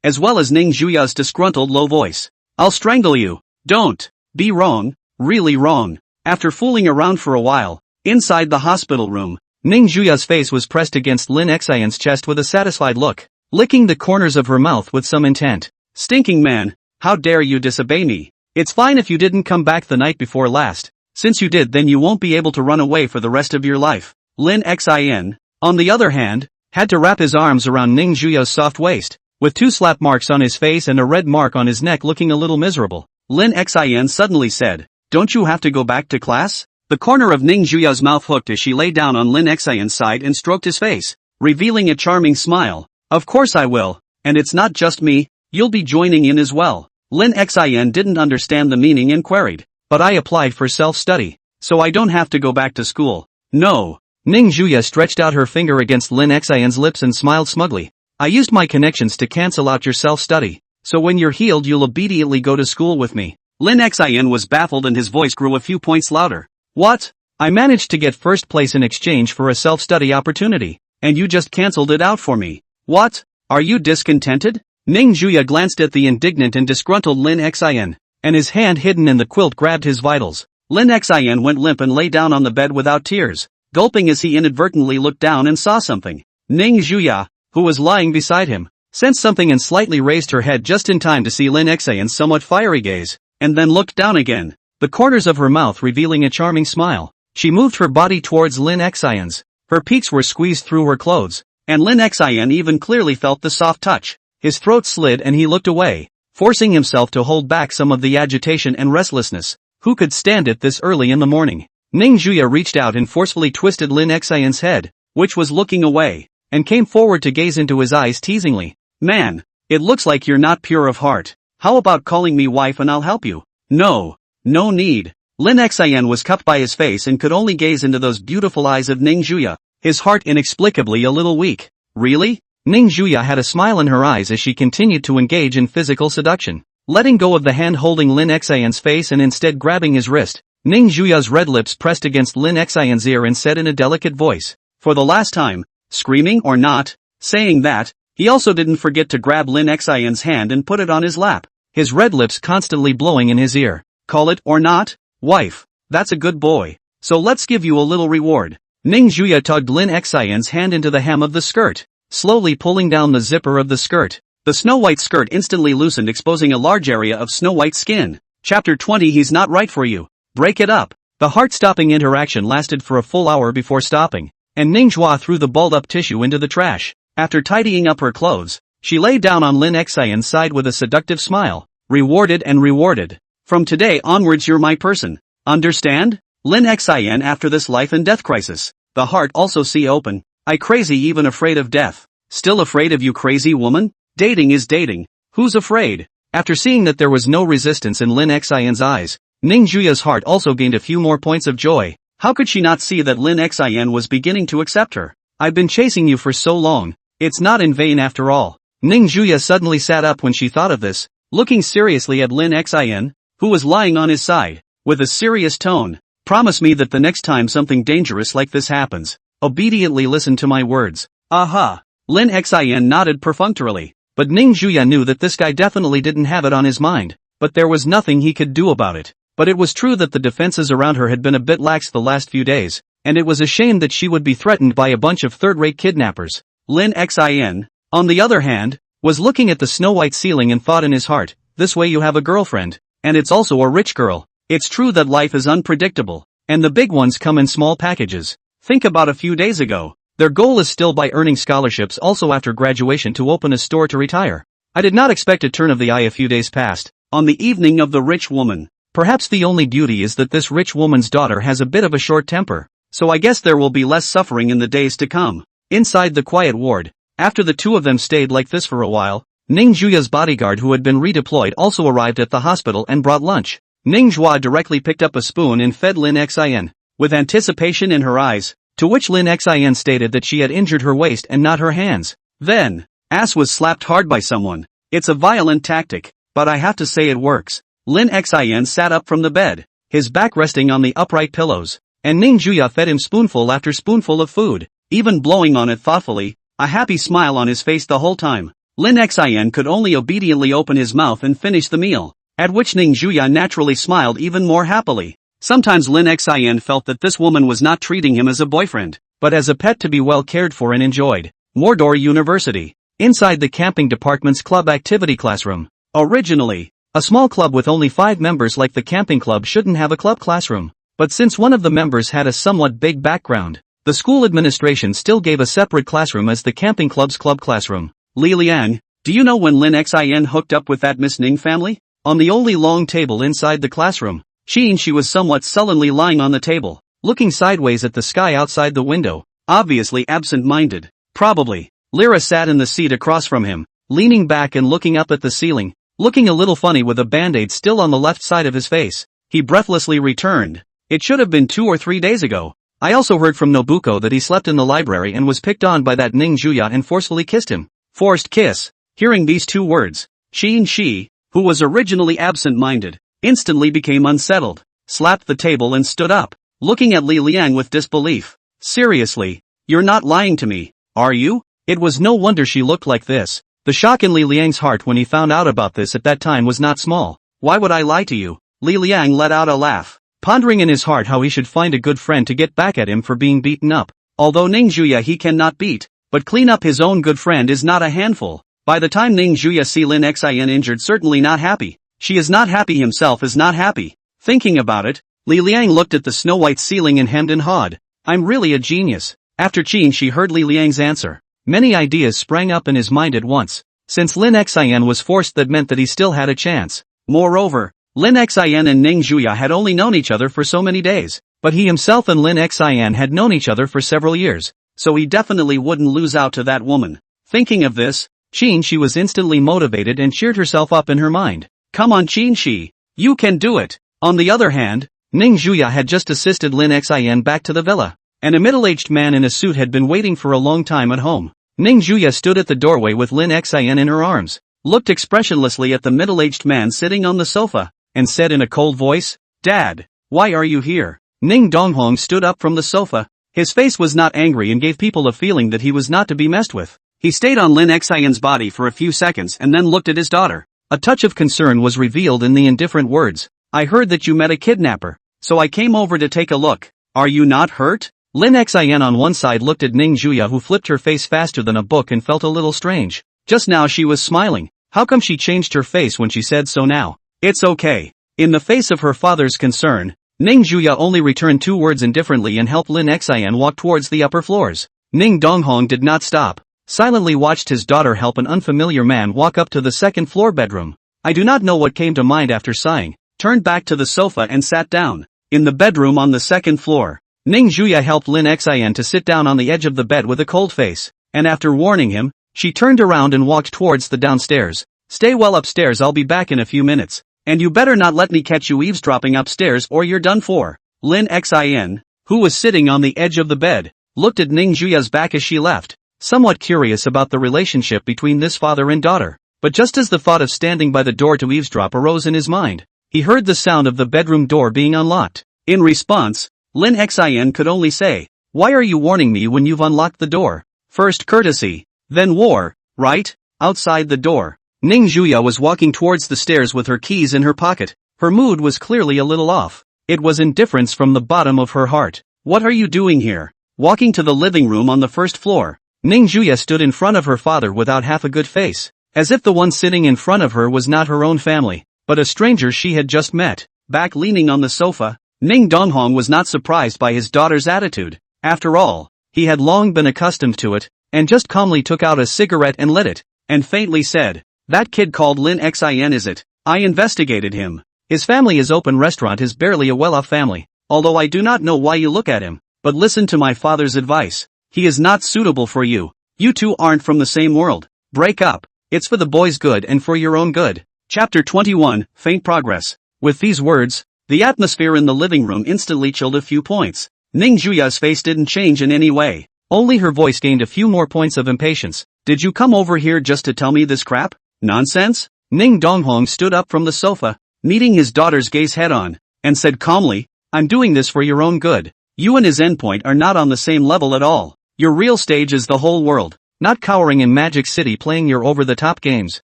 as well as Ning Juya's disgruntled low voice. I'll strangle you. Don't. Be wrong. Really wrong. After fooling around for a while, inside the hospital room, Ning Juya's face was pressed against Lin Xian's chest with a satisfied look, licking the corners of her mouth with some intent. Stinking man, how dare you disobey me? It's fine if you didn't come back the night before last. Since you did, then you won't be able to run away for the rest of your life. Lin Xian, on the other hand, had to wrap his arms around Ning Juya's soft waist, with 2 slap marks on his face and a red mark on his neck looking a little miserable. Lin Xian suddenly said, Don't you have to go back to class? The corner of Ning Juya's mouth hooked as she lay down on Lin Xian's side and stroked his face, revealing a charming smile. Of course I will, and it's not just me, you'll be joining in as well. Lin Xian didn't understand the meaning and queried, but I applied for self-study, so I don't have to go back to school. No. Ning Juya stretched out her finger against Lin Xian's lips and smiled smugly. I used my connections to cancel out your self-study, so when you're healed you'll immediately go to school with me. Lin Xian was baffled and his voice grew a few points louder. What? I managed to get first place in exchange for a self-study opportunity, and you just cancelled it out for me. What? Are you discontented? Ning Juya glanced at the indignant and disgruntled Lin Xian, and his hand hidden in the quilt grabbed his vitals. Lin Xian went limp and lay down on the bed without tears, gulping as he inadvertently looked down and saw something. Ning Juya, who was lying beside him, sensed something and slightly raised her head just in time to see Lin Xian's somewhat fiery gaze, and then looked down again, the corners of her mouth revealing a charming smile. She moved her body towards Lin Xian's. Her peaks were squeezed through her clothes, and Lin Xian even clearly felt the soft touch. His throat slid and he looked away, forcing himself to hold back some of the agitation and restlessness. Who could stand it this early in the morning? Ning Juya reached out and forcefully twisted Lin Xian's head, which was looking away, and came forward to gaze into his eyes teasingly. Man, it looks like you're not pure of heart. How about calling me wife and I'll help you? No. No need. Lin Xian was cupped by his face and could only gaze into those beautiful eyes of Ning Juya, his heart inexplicably a little weak. Really? Ning Juya had a smile in her eyes as she continued to engage in physical seduction. Letting go of the hand holding Lin Xian's face and instead grabbing his wrist, Ning Juya's red lips pressed against Lin Xian's ear and said in a delicate voice, for the last time, screaming or not, saying that, he also didn't forget to grab Lin Xian's hand and put it on his lap, his red lips constantly blowing in his ear. Call it or not, wife, that's a good boy, so let's give you a little reward. Ning Juya tugged Lin Xian's hand into the hem of the skirt, slowly pulling down the zipper of the skirt. The snow-white skirt instantly loosened, exposing a large area of snow-white skin. Chapter 20. He's not right for you. Break it up. The heart-stopping interaction lasted for a full hour before stopping, and Ning Juya threw the balled-up tissue into the trash. After tidying up her clothes, she lay down on Lin Xian's side with a seductive smile. Rewarded and rewarded. From today onwards you're my person. Understand? Lin Xian after this life and death crisis. The heart also see open. I crazy even afraid of death. Still afraid of you crazy woman? Dating is dating. Who's afraid? After seeing that there was no resistance in Lin Xian's eyes, Ning Juya's heart also gained a few more points of joy. How could she not see that Lin Xian was beginning to accept her? I've been chasing you for so long. It's not in vain after all. Ning Juya suddenly sat up when she thought of this, looking seriously at Lin Xian, who was lying on his side, with a serious tone. Promise me that the next time something dangerous like this happens, obediently listen to my words. Aha! Lin Xian nodded perfunctorily, but Ning Juya knew that this guy definitely didn't have it on his mind, but there was nothing he could do about it. But it was true that the defenses around her had been a bit lax the last few days, and it was a shame that she would be threatened by a bunch of third-rate kidnappers. Lin Xian, on the other hand, was looking at the snow-white ceiling and thought in his heart, this way you have a girlfriend, and it's also a rich girl. It's true that life is unpredictable, and the big ones come in small packages. Think about a few days ago. Their goal is still by earning scholarships also after graduation to open a store to retire. I did not expect a turn of the eye a few days passed. On the evening of the rich woman. Perhaps the only beauty is that this rich woman's daughter has a bit of a short temper, so I guess there will be less suffering in the days to come. Inside the quiet ward, after the two of them stayed like this for a while, Ning Juya's bodyguard who had been redeployed also arrived at the hospital and brought lunch. Ning Juya directly picked up a spoon and fed Lin Xian, with anticipation in her eyes, to which Lin Xian stated that she had injured her waist and not her hands. Then, ass was slapped hard by someone. It's a violent tactic, but I have to say it works. Lin Xian sat up from the bed, his back resting on the upright pillows, and Ning Juya fed him spoonful after spoonful of food, even blowing on it thoughtfully, a happy smile on his face the whole time. Lin Xian could only obediently open his mouth and finish the meal, at which Ning Juya naturally smiled even more happily. Sometimes Lin Xian felt that this woman was not treating him as a boyfriend, but as a pet to be well cared for and enjoyed. Mordor University. Inside the camping department's club activity classroom. Originally, a small club with only 5 members like the camping club shouldn't have a club classroom, but since one of the members had a somewhat big background, the school administration still gave a separate classroom as the camping club's club classroom. Li Liang, do you know when Lin Xian hooked up with that Miss Ning family? On the only long table inside the classroom, she was somewhat sullenly lying on the table, looking sideways at the sky outside the window, obviously absent-minded. Probably. Lyra sat in the seat across from him, leaning back and looking up at the ceiling, looking a little funny with a band-aid still on the left side of his face. he breathlessly returned. It should have been 2 or 3 days ago. I also heard from Nobuko that he slept in the library and was picked on by that Ning Juya and forcefully kissed him. Forced kiss. Hearing these 2 words, Shi, who was originally absent-minded, instantly became unsettled, slapped the table and stood up, looking at Li Liang with disbelief. Seriously? You're not lying to me, are you? It was no wonder she looked like this. The shock in Li Liang's heart when he found out about this at that time was not small. Why would I lie to you? Li Liang let out a laugh, pondering in his heart how he should find a good friend to get back at him for being beaten up. Although Ning Juya he cannot beat, but clean up his own good friend is not a handful. By the time Ning Juya see Lin Xin injured, certainly not happy. She is not happy, himself is not happy. Thinking about it, Li Liang looked at the snow-white ceiling and hemmed and hawed. I'm really a genius. After Qin she heard Li Liang's answer. Many ideas sprang up in his mind at once. Since Lin Xin was forced, that meant that he still had a chance. Moreover, Lin Xin and Ning Juya had only known each other for so many days, but he himself and Lin Xin had known each other for several years, so he definitely wouldn't lose out to that woman. Thinking of this, Qin she was instantly motivated and cheered herself up in her mind. Come on Qin she, you can do it. On the other hand, Ning Juya had just assisted Lin Xin back to the villa, and a middle-aged man in a suit had been waiting for a long time at home. Ning Juya stood at the doorway with Lin Xin in her arms, looked expressionlessly at the middle-aged man sitting on the sofa, and said in a cold voice, Dad, why are you here? Ning Donghong stood up from the sofa. His face was not angry and gave people a feeling that he was not to be messed with. He stayed on Lin Xion's body for a few seconds and then looked at his daughter. A touch of concern was revealed in the indifferent words. I heard that you met a kidnapper, so I came over to take a look. Are you not hurt? Lin Xian on one side looked at Ning Juya, who flipped her face faster than a book and felt a little strange. Just now she was smiling. How come she changed her face when she said so now? It's okay. In the face of her father's concern, Ning Juya only returned 2 words indifferently and helped Lin Xian walk towards the upper floors. Ning Donghong did not stop. Silently watched his daughter help an unfamiliar man walk up to the 2nd floor bedroom. I do not know what came to mind after sighing, turned back to the sofa and sat down. In the bedroom on the 2nd floor, Ning Juya helped Lin Xian to sit down on the edge of the bed with a cold face, and after warning him, she turned around and walked towards the downstairs. Stay well upstairs, I'll be back in a few minutes, and you better not let me catch you eavesdropping upstairs or you're done for. Lin Xian, who was sitting on the edge of the bed, looked at Ning Juya's back as she left, somewhat curious about the relationship between this father and daughter. But just as the thought of standing by the door to eavesdrop arose in his mind, he heard the sound of the bedroom door being unlocked. In response, Lin Xian could only say, why are you warning me when you've unlocked the door? First courtesy, then war, right? Outside the door, Ning Juya was walking towards the stairs with her keys in her pocket. Her mood was clearly a little off. It was indifference from the bottom of her heart. What are you doing here? Walking to the living room on the 1st floor, Ning Juya stood in front of her father without half a good face, as if the one sitting in front of her was not her own family, but a stranger she had just met. Back leaning on the sofa, Ning Donghong was not surprised by his daughter's attitude. After all, he had long been accustomed to it, and just calmly took out a cigarette and lit it, and faintly said, that kid called Lin Xin, is it? I investigated him. His family is open restaurant is barely a well-off family, although I do not know why you look at him, but listen to my father's advice. He is not suitable for you. You two aren't from the same world. Break up. It's for the boy's good and for your own good. Chapter 21, Faint Progress. With these words, the atmosphere in the living room instantly chilled a few points. Ning Juya's face didn't change in any way. Only her voice gained a few more points of impatience. Did you come over here just to tell me this crap? Nonsense? Ning Donghong stood up from the sofa, meeting his daughter's gaze head-on, and said calmly, I'm doing this for your own good. You and his endpoint are not on the same level at all. Your real stage is the whole world, not cowering in Magic City playing your over-the-top games.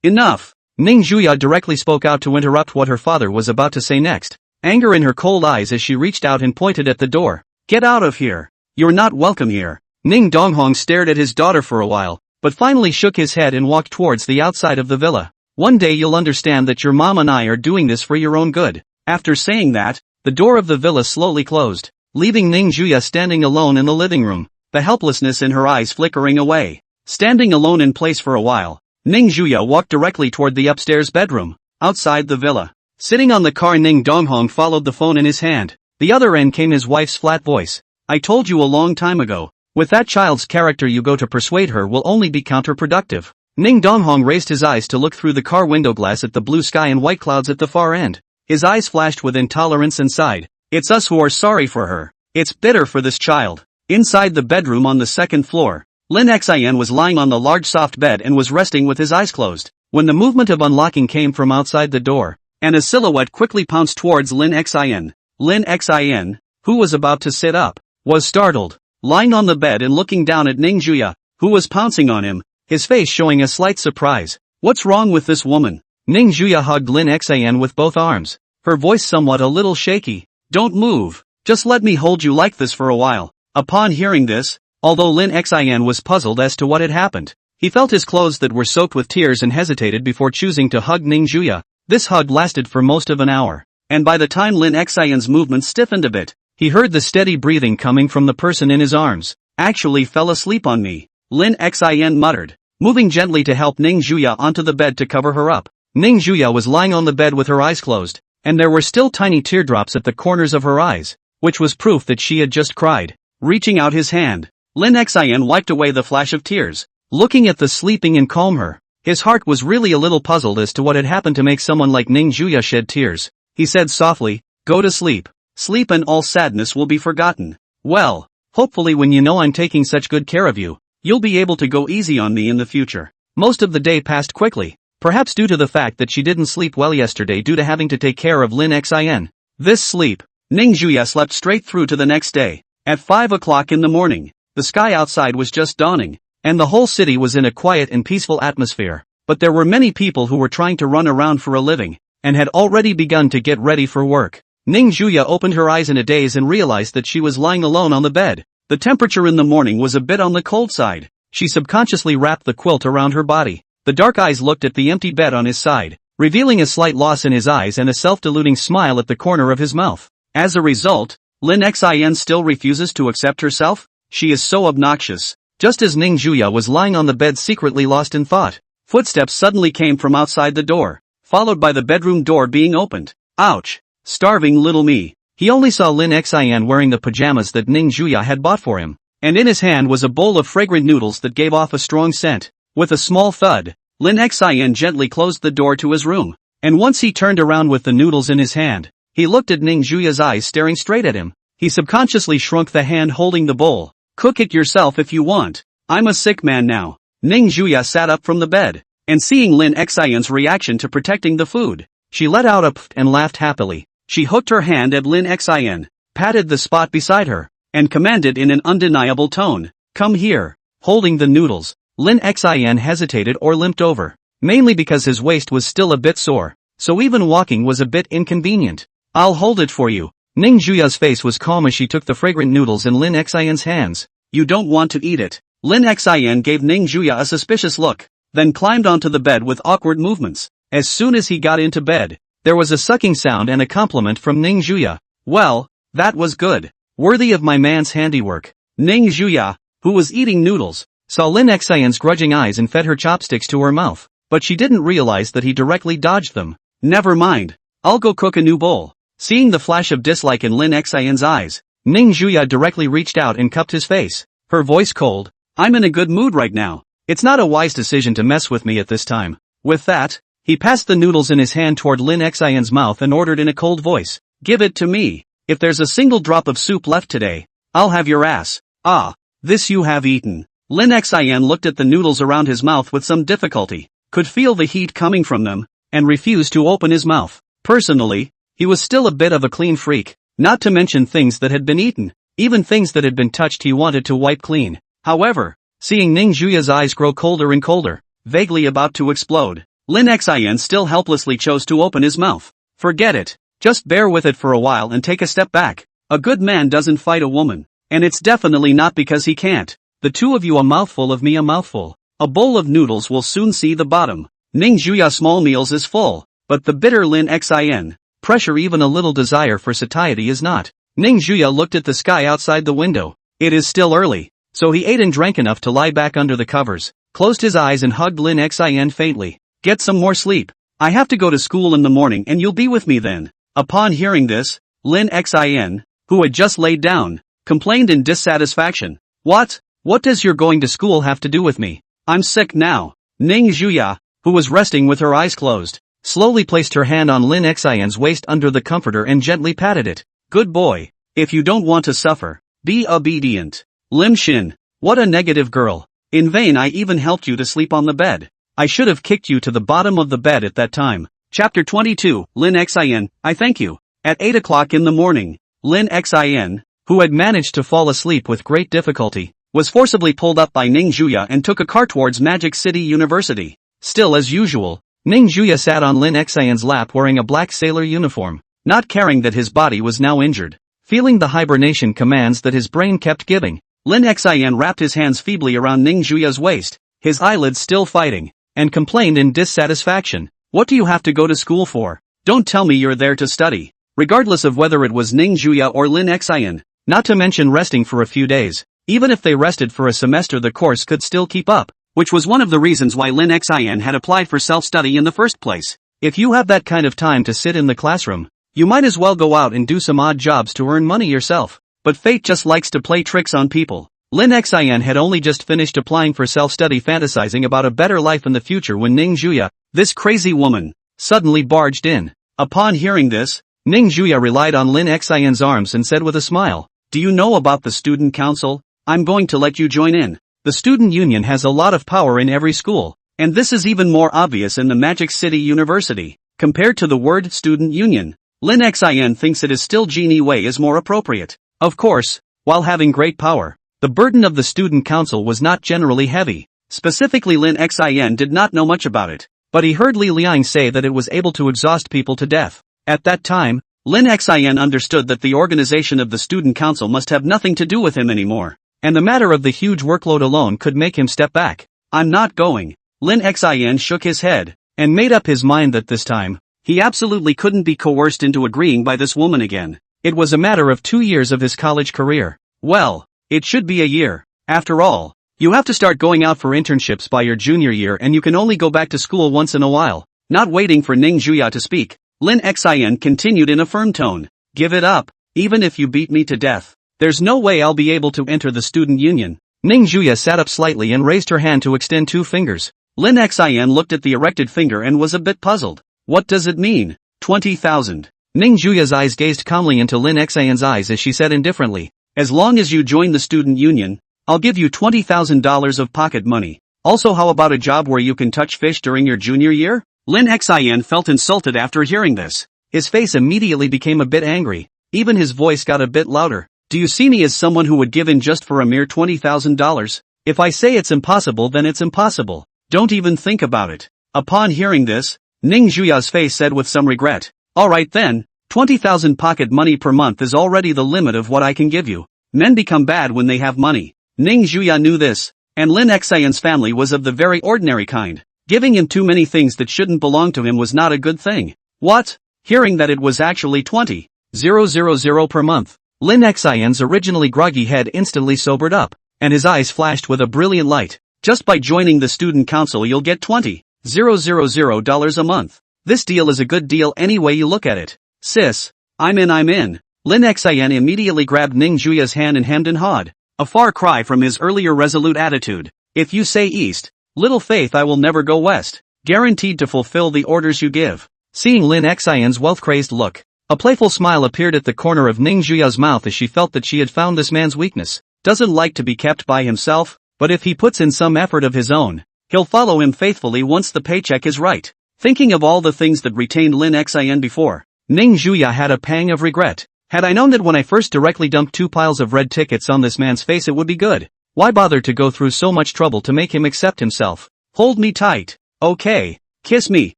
Enough. Ning Juya directly spoke out to interrupt what her father was about to say next, anger in her cold eyes as she reached out and pointed at the door. Get out of here. You're not welcome here. Ning Donghong stared at his daughter for a while, but finally shook his head and walked towards the outside of the villa. One day you'll understand that your mom and I are doing this for your own good. After saying that, the door of the villa slowly closed, leaving Ning Juya standing alone in the living room, the helplessness in her eyes flickering away. Standing alone in place for a while, Ning Juya walked directly toward the upstairs bedroom. Outside the villa, sitting on the car, Ning Donghong followed the phone in his hand. The other end came his wife's flat voice. I told you a long time ago. With that child's character you go to persuade her will only be counterproductive. Ning Donghong raised his eyes to look through the car window glass at the blue sky and white clouds at the far end. His eyes flashed with intolerance and sighed. It's us who are sorry for her. It's bitter for this child. Inside the bedroom on the second floor, Lin Xin was lying on the large soft bed and was resting with his eyes closed, when the movement of unlocking came from outside the door, and a silhouette quickly pounced towards Lin Xin. Lin Xin, who was about to sit up, was startled, lying on the bed and looking down at Ning Juya, who was pouncing on him, his face showing a slight surprise. What's wrong with this woman? Ning Juya hugged Lin Xin with both arms, her voice somewhat a little shaky. Don't move, just let me hold you like this for a while. Upon hearing this, although Lin Xin was puzzled as to what had happened, he felt his clothes that were soaked with tears and hesitated before choosing to hug Ning Juya. This hug lasted for most of an hour, and by the time Lin Xin's movements stiffened a bit, he heard the steady breathing coming from the person in his arms. Actually fell asleep on me, Lin Xin muttered, moving gently to help Ning Juya onto the bed to cover her up. Ning Juya was lying on the bed with her eyes closed, and there were still tiny teardrops at the corners of her eyes, which was proof that she had just cried. Reaching out his hand, Lin Xin wiped away the flash of tears, looking at the sleeping and calm her. His heart was really a little puzzled as to what had happened to make someone like Ning Juya shed tears. He said softly, "Go to sleep. Sleep and all sadness will be forgotten. Well, hopefully when you know I'm taking such good care of you, you'll be able to go easy on me in the future." Most of the day passed quickly, perhaps due to the fact that she didn't sleep well yesterday due to having to take care of Lin Xin. This sleep, Ning Juya slept straight through to the next day. At 5 o'clock in the morning, the sky outside was just dawning, and the whole city was in a quiet and peaceful atmosphere. But there were many people who were trying to run around for a living, and had already begun to get ready for work. Ning Juya opened her eyes in a daze and realized that she was lying alone on the bed. The temperature in the morning was a bit on the cold side. She subconsciously wrapped the quilt around her body. The dark eyes looked at the empty bed on his side, revealing a slight loss in his eyes and a self-deluding smile at the corner of his mouth. As a result, Lin Xin still refuses to accept herself? She is so obnoxious. Just as Ning Juya was lying on the bed secretly lost in thought, footsteps suddenly came from outside the door, followed by the bedroom door being opened. Ouch! Starving little me. He only saw Lin Xin wearing the pajamas that Ning Juya had bought for him, and in his hand was a bowl of fragrant noodles that gave off a strong scent. With a small thud, Lin Xin gently closed the door to his room, and once he turned around with the noodles in his hand, he looked at Ning Juya's eyes staring straight at him. He subconsciously shrunk the hand holding the bowl. Cook it yourself if you want. I'm a sick man now. Ning Juya sat up from the bed, and seeing Lin Xin's reaction to protecting the food, she let out a pfft and laughed happily. She hooked her hand at Lin Xin, patted the spot beside her, and commanded in an undeniable tone, "Come here." Holding the noodles, Lin Xin hesitated or limped over, mainly because his waist was still a bit sore, so even walking was a bit inconvenient. "I'll hold it for you." Ning Juya's face was calm as she took the fragrant noodles in Lin Xin's hands. "You don't want to eat it." Lin Xin gave Ning Juya a suspicious look, then climbed onto the bed with awkward movements. As soon as he got into bed, there was a sucking sound and a compliment from Ning Juya. "Well, that was good. Worthy of my man's handiwork." Ning Juya, who was eating noodles, saw Lin Xin's grudging eyes and fed her chopsticks to her mouth, but she didn't realize that he directly dodged them. "Never mind. I'll go cook a new bowl." Seeing the flash of dislike in Lin Xin's eyes, Ning Juya directly reached out and cupped his face, her voice cold. "I'm in a good mood right now. It's not a wise decision to mess with me at this time." With that, he passed the noodles in his hand toward Lin Xin's mouth and ordered in a cold voice, "Give it to me. If there's a single drop of soup left today, I'll have your ass." "Ah, this you have eaten." Lin Xin looked at the noodles around his mouth with some difficulty, could feel the heat coming from them, and refused to open his mouth. Personally, he was still a bit of a clean freak, not to mention things that had been eaten. Even things that had been touched he wanted to wipe clean. However, seeing Ning Juya's eyes grow colder and colder, vaguely about to explode, Lin Xin still helplessly chose to open his mouth. "Forget it. Just bear with it for a while and take a step back. A good man doesn't fight a woman, and it's definitely not because he can't. The two of you a mouthful of me a mouthful. A bowl of noodles will soon see the bottom." Ning Juya small meals is full, but the bitter Lin Xin, pressure even a little desire for satiety is not. Ning Juya looked at the sky outside the window. It is still early, so he ate and drank enough to lie back under the covers, closed his eyes and hugged Lin Xin faintly. "Get some more sleep. I have to go to school in the morning and you'll be with me then." Upon hearing this, Lin Xin, who had just laid down, complained in dissatisfaction. What does your going to school have to do with me? I'm sick now." Ning Juya, who was resting with her eyes closed, slowly placed her hand on Lin Xian's waist under the comforter and gently patted it. Good boy. If you don't want to suffer, be obedient. Lim Shin. What a negative girl. In vain I even helped you to sleep on the bed. I should have kicked you to the bottom of the bed at that time. Chapter 22, Lin Xian, I thank you. At 8 o'clock in the morning, Lin Xian, who had managed to fall asleep with great difficulty, was forcibly pulled up by Ning Juya and took a car towards Magic City University. Still as usual, Ning Juya sat on Lin Xian's lap wearing a black sailor uniform, not caring that his body was now injured. Feeling the hibernation commands that his brain kept giving, Lin Xian wrapped his hands feebly around Ning Juya's waist, his eyelids still fighting, and complained in dissatisfaction. What do you have to go to school for? Don't tell me you're there to study. Regardless of whether it was Ning Juya or Lin Xian, not to mention resting for a few days, even if they rested for a semester the course could still keep up, which was one of the reasons why Lin Xian had applied for self-study in the first place. If you have that kind of time to sit in the classroom, you might as well go out and do some odd jobs to earn money yourself. But fate just likes to play tricks on people. Lin Xian had only just finished applying for self-study, fantasizing about a better life in the future when Ning Juya, this crazy woman, suddenly barged in. Upon hearing this, Ning Juya relied on Lin Xian's arms and said with a smile, "Do you know about the student council? I'm going to let you join in. The student union has a lot of power in every school, and this is even more obvious in the Magic City University. Compared to the word student union, Lin Xian thinks it is still Genie Wei is more appropriate. Of course, while having great power, the burden of the student council was not generally heavy. Specifically, Lin Xian did not know much about it, but he heard Li Liang say that it was able to exhaust people to death. At that time, Lin Xian understood that the organization of the student council must have nothing to do with him anymore, and the matter of the huge workload alone could make him step back. I'm not going. Lin Xian shook his head, and made up his mind that this time, he absolutely couldn't be coerced into agreeing by this woman again. It was a matter of 2 years of his college career. Well, it should be a year. After all, you have to start going out for internships by your junior year and you can only go back to school once in a while. Not waiting for Ning Juya to speak, Lin Xian continued in a firm tone. Give it up, even if you beat me to death. There's no way I'll be able to enter the student union. Ning Juya sat up slightly and raised her hand to extend 2 fingers. Lin Xian looked at the erected finger and was a bit puzzled. What does it mean? 20,000. Ning Juya's eyes gazed calmly into Lin Xian's eyes as she said indifferently, as long as you join the student union, I'll give you $20,000 of pocket money. Also, how about a job where you can touch fish during your junior year? Lin Xian felt insulted after hearing this. His face immediately became a bit angry. Even his voice got a bit louder. Do you see me as someone who would give in just for a mere $20,000? If I say it's impossible, then it's impossible. Don't even think about it. Upon hearing this, Ning Juya's face said with some regret, alright then, 20,000 pocket money per month is already the limit of what I can give you. Men become bad when they have money. Ning Juya knew this, and Lin Xian's family was of the very ordinary kind. Giving him too many things that shouldn't belong to him was not a good thing. What? Hearing that it was actually 20,000 per month, Lin Xian's originally groggy head instantly sobered up, and his eyes flashed with a brilliant light. Just by joining the student council you'll get $20,000 a month. This deal is a good deal any way you look at it. Sis, I'm in. Lin Xian immediately grabbed Ning Juya's hand and hemmed and hawed. A far cry from his earlier resolute attitude. If you say east, little faith I will never go west. Guaranteed to fulfill the orders you give. Seeing Lin Xian's wealth-crazed look, a playful smile appeared at the corner of Ning Juya's mouth as she felt that she had found this man's weakness. Doesn't like to be kept by himself, but if he puts in some effort of his own, he'll follow him faithfully once the paycheck is right. Thinking of all the things that retained Lin Xian before, Ning Juya had a pang of regret. Had I known that when I first directly dumped 2 piles of red tickets on this man's face it would be good. Why bother to go through so much trouble to make him accept himself? Hold me tight. Okay. Kiss me,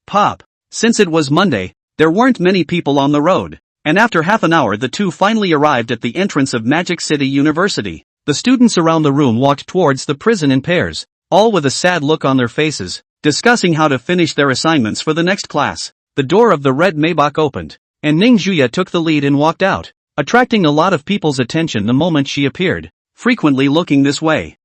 Pop. Since it was Monday, there weren't many people on the road, and after half an hour the two finally arrived at the entrance of Magic City University. The students around the room walked towards the prison in pairs, all with a sad look on their faces, discussing how to finish their assignments for the next class. The door of the red Maybach opened, and Ning Juya took the lead and walked out, attracting a lot of people's attention the moment she appeared, frequently looking this way.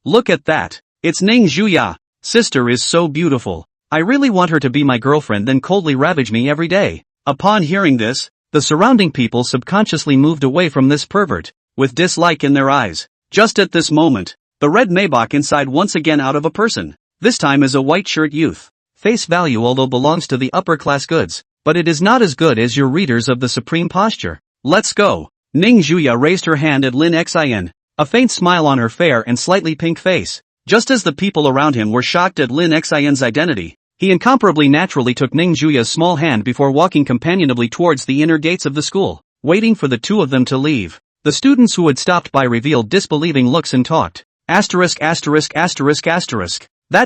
Look at that. It's Ning Juya. Sister is so beautiful. I really want her to be my girlfriend then coldly ravage me every day. Upon hearing this, the surrounding people subconsciously moved away from this pervert, with dislike in their eyes. Just at this moment, the red Maybach inside once again out of a person, this time as a white shirt youth. face value although belongs to the upper class goods, but it is not as good as your readers of the supreme posture. Let's go. Ning Juya raised her hand at Lin Xin, a faint smile on her fair and slightly pink face. Just as the people around him were shocked at Lin Xin's identity, he incomparably naturally took Ning Juya's small hand before walking companionably towards the inner gates of the school, waiting for the two of them to leave. The students who had stopped by revealed disbelieving looks and talked. That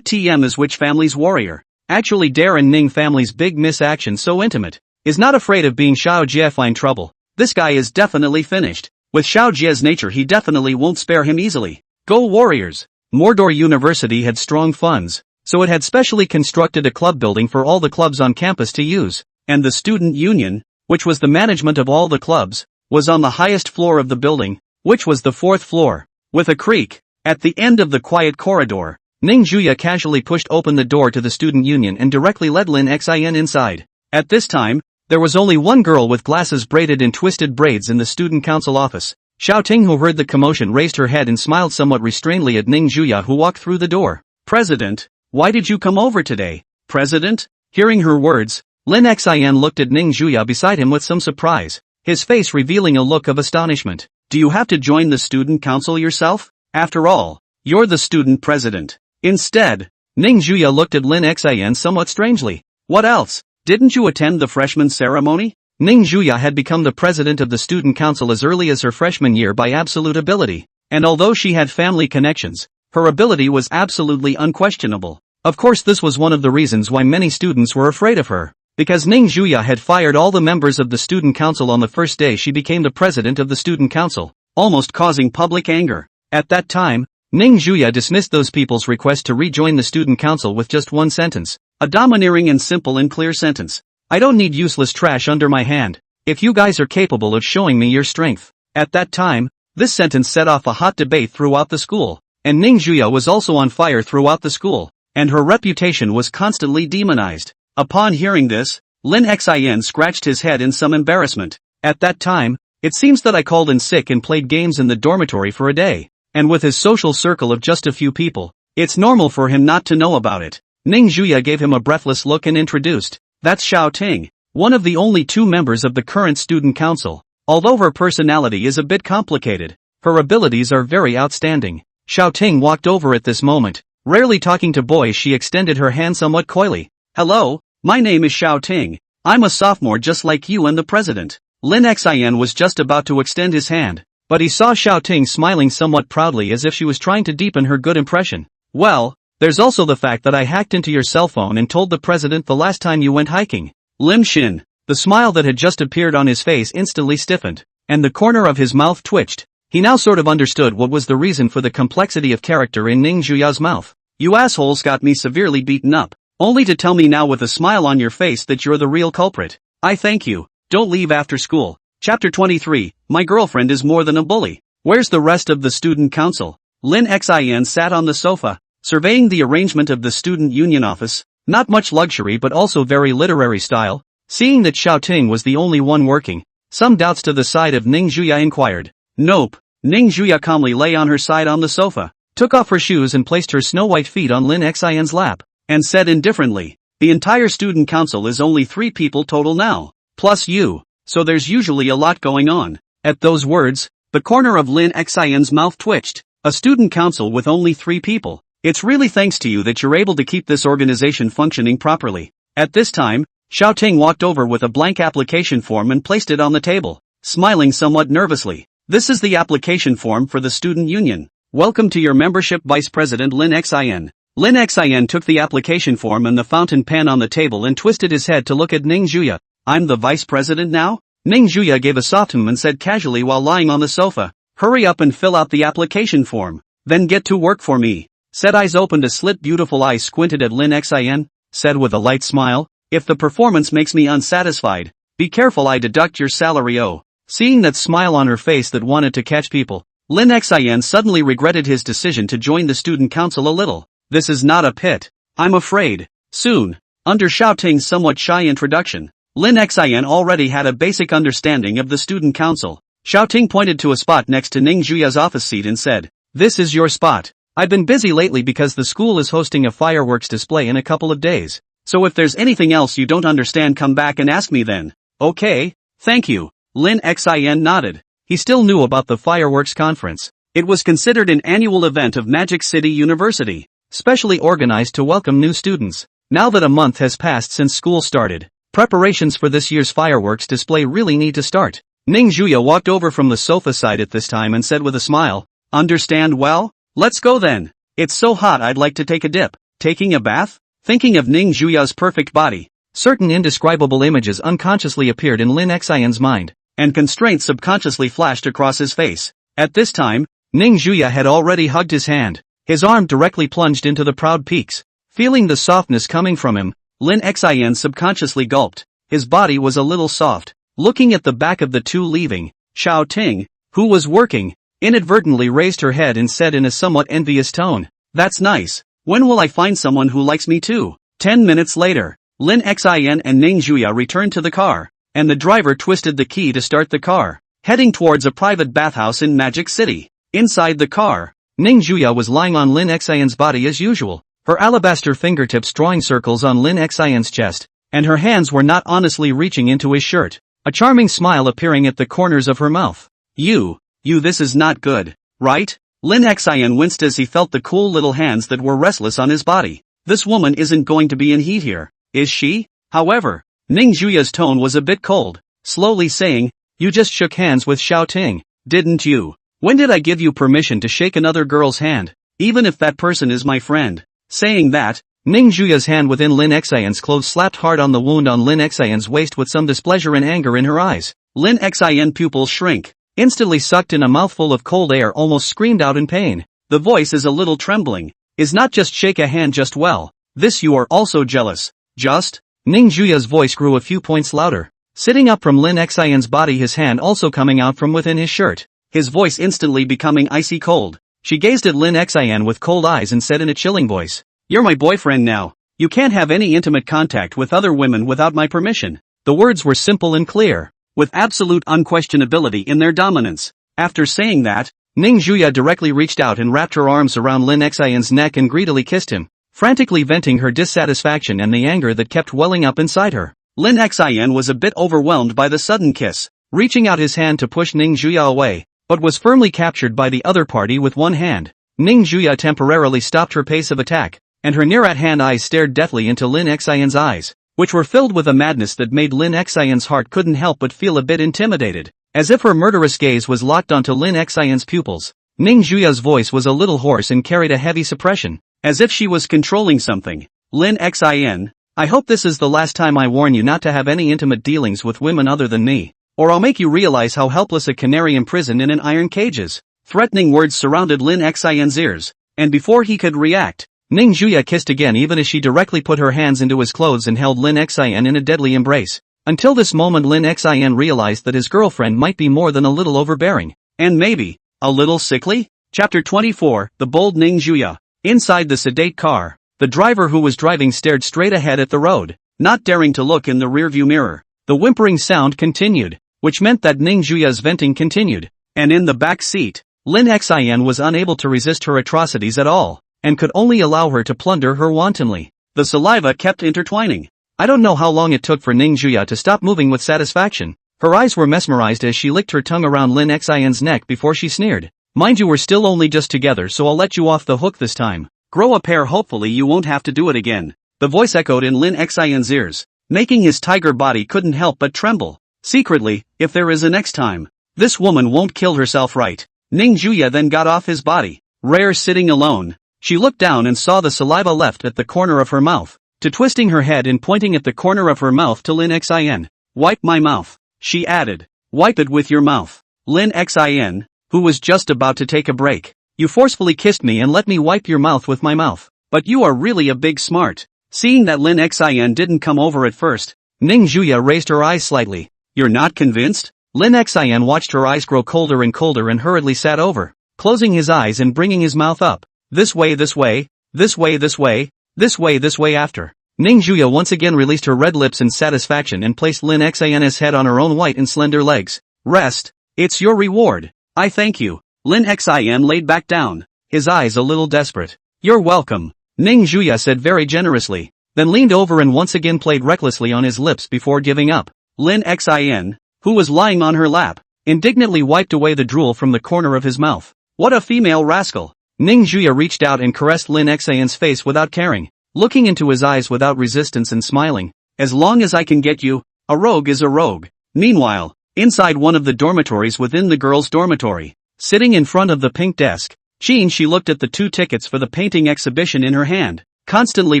TM is which family's warrior? Actually Dare and Ning family's big miss action so intimate. Is not afraid of being Xiao Jie find trouble. This guy is definitely finished. With Xiao Jie's nature he definitely won't spare him easily. Go Warriors! Mordor University had strong funds, so it had specially constructed a club building for all the clubs on campus to use, and the student union, which was the management of all the clubs, was on the highest floor of the building, which was the fourth floor. With a creak, at the end of the quiet corridor, Ning Juya casually pushed open the door to the student union and directly led Lin Xin inside. At this time, there was only one girl with glasses braided in twisted braids in the student council office. Xiao Ting, who heard the commotion, raised her head and smiled somewhat restrainedly at Ning Juya, who walked through the door. President, why did you come over today? President? Hearing her words, Lin Xin looked at Ning Juya beside him with some surprise, his face revealing a look of astonishment. Do you have to join the student council yourself? After all, you're the student president. Instead, Ning Juya looked at Lin Xin somewhat strangely. What else? Didn't you attend the freshman ceremony? Ning Juya had become the president of the student council as early as her freshman year by absolute ability, and although she had family connections, her ability was absolutely unquestionable. Of course, this was one of the reasons why many students were afraid of her, because Ning Juya had fired all the members of the student council on the first day she became the president of the student council, almost causing public anger. At that time, Ning Juya dismissed those people's request to rejoin the student council with just one sentence, a domineering and simple and clear sentence. I don't need useless trash under my hand, if you guys are capable of showing me your strength. At that time, this sentence set off a hot debate throughout the school, and Ning Juya was also on fire throughout the school, and her reputation was constantly demonized. Upon hearing this, Lin Xin scratched his head in some embarrassment. At that time, it seems that I called in sick and played games in the dormitory for a day, and with his social circle of just a few people, it's normal for him not to know about it. Ning Juya gave him a breathless look and introduced. That's Xiao Ting, one of the only two members of the current student council. Although her personality is a bit complicated, her abilities are very outstanding. Xiao Ting walked over at this moment. Rarely talking to boys, she extended her hand somewhat coyly. Hello, my name is Xiao Ting. I'm a sophomore just like you and the president. Lin Xin was just about to extend his hand, but he saw Xiao Ting smiling somewhat proudly as if she was trying to deepen her good impression. Well, there's also the fact that I hacked into your cell phone and told the president the last time you went hiking. Lim Shin, the smile that had just appeared on his face instantly stiffened, and the corner of his mouth twitched. He now sort of understood what was the reason for the complexity of character in Ning Juya's mouth. You assholes got me severely beaten up, only to tell me now with a smile on your face that you're the real culprit. I thank you. Don't leave after school. Chapter 23, My girlfriend is more than a bully. Where's the rest of the student council? Lin Xin sat on the sofa, surveying the arrangement of the student union office, not much luxury but also very literary style. Seeing that Xiao Ting was the only one working, some doubts to the side of Ning Juya inquired. Nope. Ning Juya calmly lay on her side on the sofa, took off her shoes and placed her snow-white feet on Lin Xin's lap, and said indifferently, the entire student council is only 3 people total now, plus you, so there's usually a lot going on. At those words, the corner of Lin Xin's mouth twitched. A student council with only 3 people. It's really thanks to you that you're able to keep this organization functioning properly. At this time, Xiao Ting walked over with a blank application form and placed it on the table, smiling somewhat nervously. This is the application form for the student union. Welcome to your membership, Vice President Lin Xin. Lin Xin took the application form and the fountain pen on the table and twisted his head to look at Ning Juya. I'm the vice president now? Ning Juya gave a soft hum and said casually while lying on the sofa. Hurry up and fill out the application form. Then get to work for me. Said eyes opened, a slit beautiful eyes squinted at Lin Xin, said with a light smile, if the performance makes me unsatisfied, be careful I deduct your salary. Oh. Seeing that smile on her face that wanted to catch people, Lin Xin suddenly regretted his decision to join the student council a little. This is not a pit. I'm afraid. Soon. Under Xiao Ting's somewhat shy introduction, Lin Xin already had a basic understanding of the student council. Xiao Ting pointed to a spot next to Ning Juya's office seat and said, this is your spot. I've been busy lately because the school is hosting a fireworks display in a couple of days. So if there's anything else you don't understand, come back and ask me then. Okay, thank you. Lin Xin nodded. He still knew about the fireworks conference. It was considered an annual event of Magic City University, specially organized to welcome new students. Now that a month has passed since school started, preparations for this year's fireworks display really need to start. Ning Juya walked over from the sofa side at this time and said with a smile, "Understand well? Let's go then. It's so hot I'd like to take a dip." Taking a bath? Thinking of Ning Juya's perfect body, certain indescribable images unconsciously appeared in Lin Xin's mind, and constraints subconsciously flashed across his face. At this time, Ning Juya had already hugged his hand. His arm directly plunged into the proud peaks. Feeling the softness coming from him, Lin Xin subconsciously gulped. His body was a little soft. Looking at the back of the two leaving, Xiao Ting, who was working, inadvertently raised her head and said in a somewhat envious tone, "That's nice. When will I find someone who likes me too?" 10 minutes later, Lin Xin and Ning Juya returned to the car, and the driver twisted the key to start the car, heading towards a private bathhouse in Magic City. Inside the car, Ning Juya was lying on Lin Xin's body as usual, her alabaster fingertips drawing circles on Lin Xin's chest, and her hands were not honestly reaching into his shirt, a charming smile appearing at the corners of her mouth. You, this is not good, right? Lin Xin winced as he felt the cool little hands that were restless on his body. This woman isn't going to be in heat here, is she? However, Ning Juya's tone was a bit cold, slowly saying, "You just shook hands with Xiao Ting, didn't you? When did I give you permission to shake another girl's hand, even if that person is my friend?" Saying that, Ning Juya's hand within Lin Xin's clothes slapped hard on the wound on Lin Xin's waist with some displeasure and anger in her eyes. Lin Xin pupils shrink. Instantly sucked in a mouthful of cold air, almost screamed out in pain. The voice is a little trembling. "Is not just shake a hand just well. This you are also jealous. Just?" Ning Juya's voice grew a few points louder. Sitting up from Lin Xin's body, his hand also coming out from within his shirt. His voice instantly becoming icy cold. She gazed at Lin Xin with cold eyes and said in a chilling voice, "You're my boyfriend now. You can't have any intimate contact with other women without my permission." The words were simple and clear, with absolute unquestionability in their dominance. After saying that, Ning Juya directly reached out and wrapped her arms around Lin Xin's neck and greedily kissed him, frantically venting her dissatisfaction and the anger that kept welling up inside her. Lin Xin was a bit overwhelmed by the sudden kiss, reaching out his hand to push Ning Juya away, but was firmly captured by the other party with one hand. Ning Juya temporarily stopped her pace of attack, and her near-at-hand eyes stared deathly into Lin Xin's eyes, which were filled with a madness that made Lin Xin's heart couldn't help but feel a bit intimidated, as if her murderous gaze was locked onto Lin Xin's pupils. Ning Juya's voice was a little hoarse and carried a heavy suppression, as if she was controlling something. "Lin Xin, I hope this is the last time I warn you not to have any intimate dealings with women other than me, or I'll make you realize how helpless a canary imprisoned in an iron cage is." Threatening words surrounded Lin Xin's ears, and before he could react, Ning Juya kissed again, even as she directly put her hands into his clothes and held Lin Xin in a deadly embrace. Until this moment Lin Xin realized that his girlfriend might be more than a little overbearing, and maybe a little sickly. Chapter 24, The Bold Ning Juya. Inside the sedate car, the driver who was driving stared straight ahead at the road, not daring to look in the rearview mirror. The whimpering sound continued, which meant that Ning Juya's venting continued, and in the back seat, Lin Xin was unable to resist her atrocities at all, and could only allow her to plunder her wantonly. The saliva kept intertwining. I don't know how long it took for Ning Juya to stop moving with satisfaction. Her eyes were mesmerized as she licked her tongue around Lin Xin's neck before she sneered, "Mind you, we're still only just together, so I'll let you off the hook this time. Grow a pair, hopefully you won't have to do it again." The voice echoed in Lin Xin's ears, making his tiger body couldn't help but tremble. Secretly, if there is a next time, this woman won't kill herself, right? Ning Juya then got off his body. Rare sitting alone, she looked down and saw the saliva left at the corner of her mouth, to twisting her head and pointing at the corner of her mouth to Lin Xin. "Wipe my mouth," she added. "Wipe it with your mouth." Lin Xin, who was just about to take a break, "You forcefully kissed me and let me wipe your mouth with my mouth. But you are really a big smart." Seeing that Lin Xin didn't come over at first, Ning Juya raised her eyes slightly. "You're not convinced?" Lin Xin watched her eyes grow colder and colder and hurriedly sat over, closing his eyes and bringing his mouth up. "This way, this way, this way, this way, this way, this way." After, Ning Juya once again released her red lips in satisfaction and placed Lin Xin's head on her own white and slender legs. "Rest. It's your reward. I thank you." Lin Xin laid back down, his eyes a little desperate. "You're welcome," Ning Juya said very generously. then leaned over and once again played recklessly on his lips before giving up. Lin Xin, who was lying on her lap, indignantly wiped away the drool from the corner of his mouth. What a female rascal! Ning Juya reached out and caressed Lin Xin's face without caring, looking into his eyes without resistance and smiling. As long as I can get you, a rogue is a rogue. Meanwhile, inside one of the dormitories within the girls' dormitory, sitting in front of the pink desk, she looked at the 2 tickets for the painting exhibition in her hand, constantly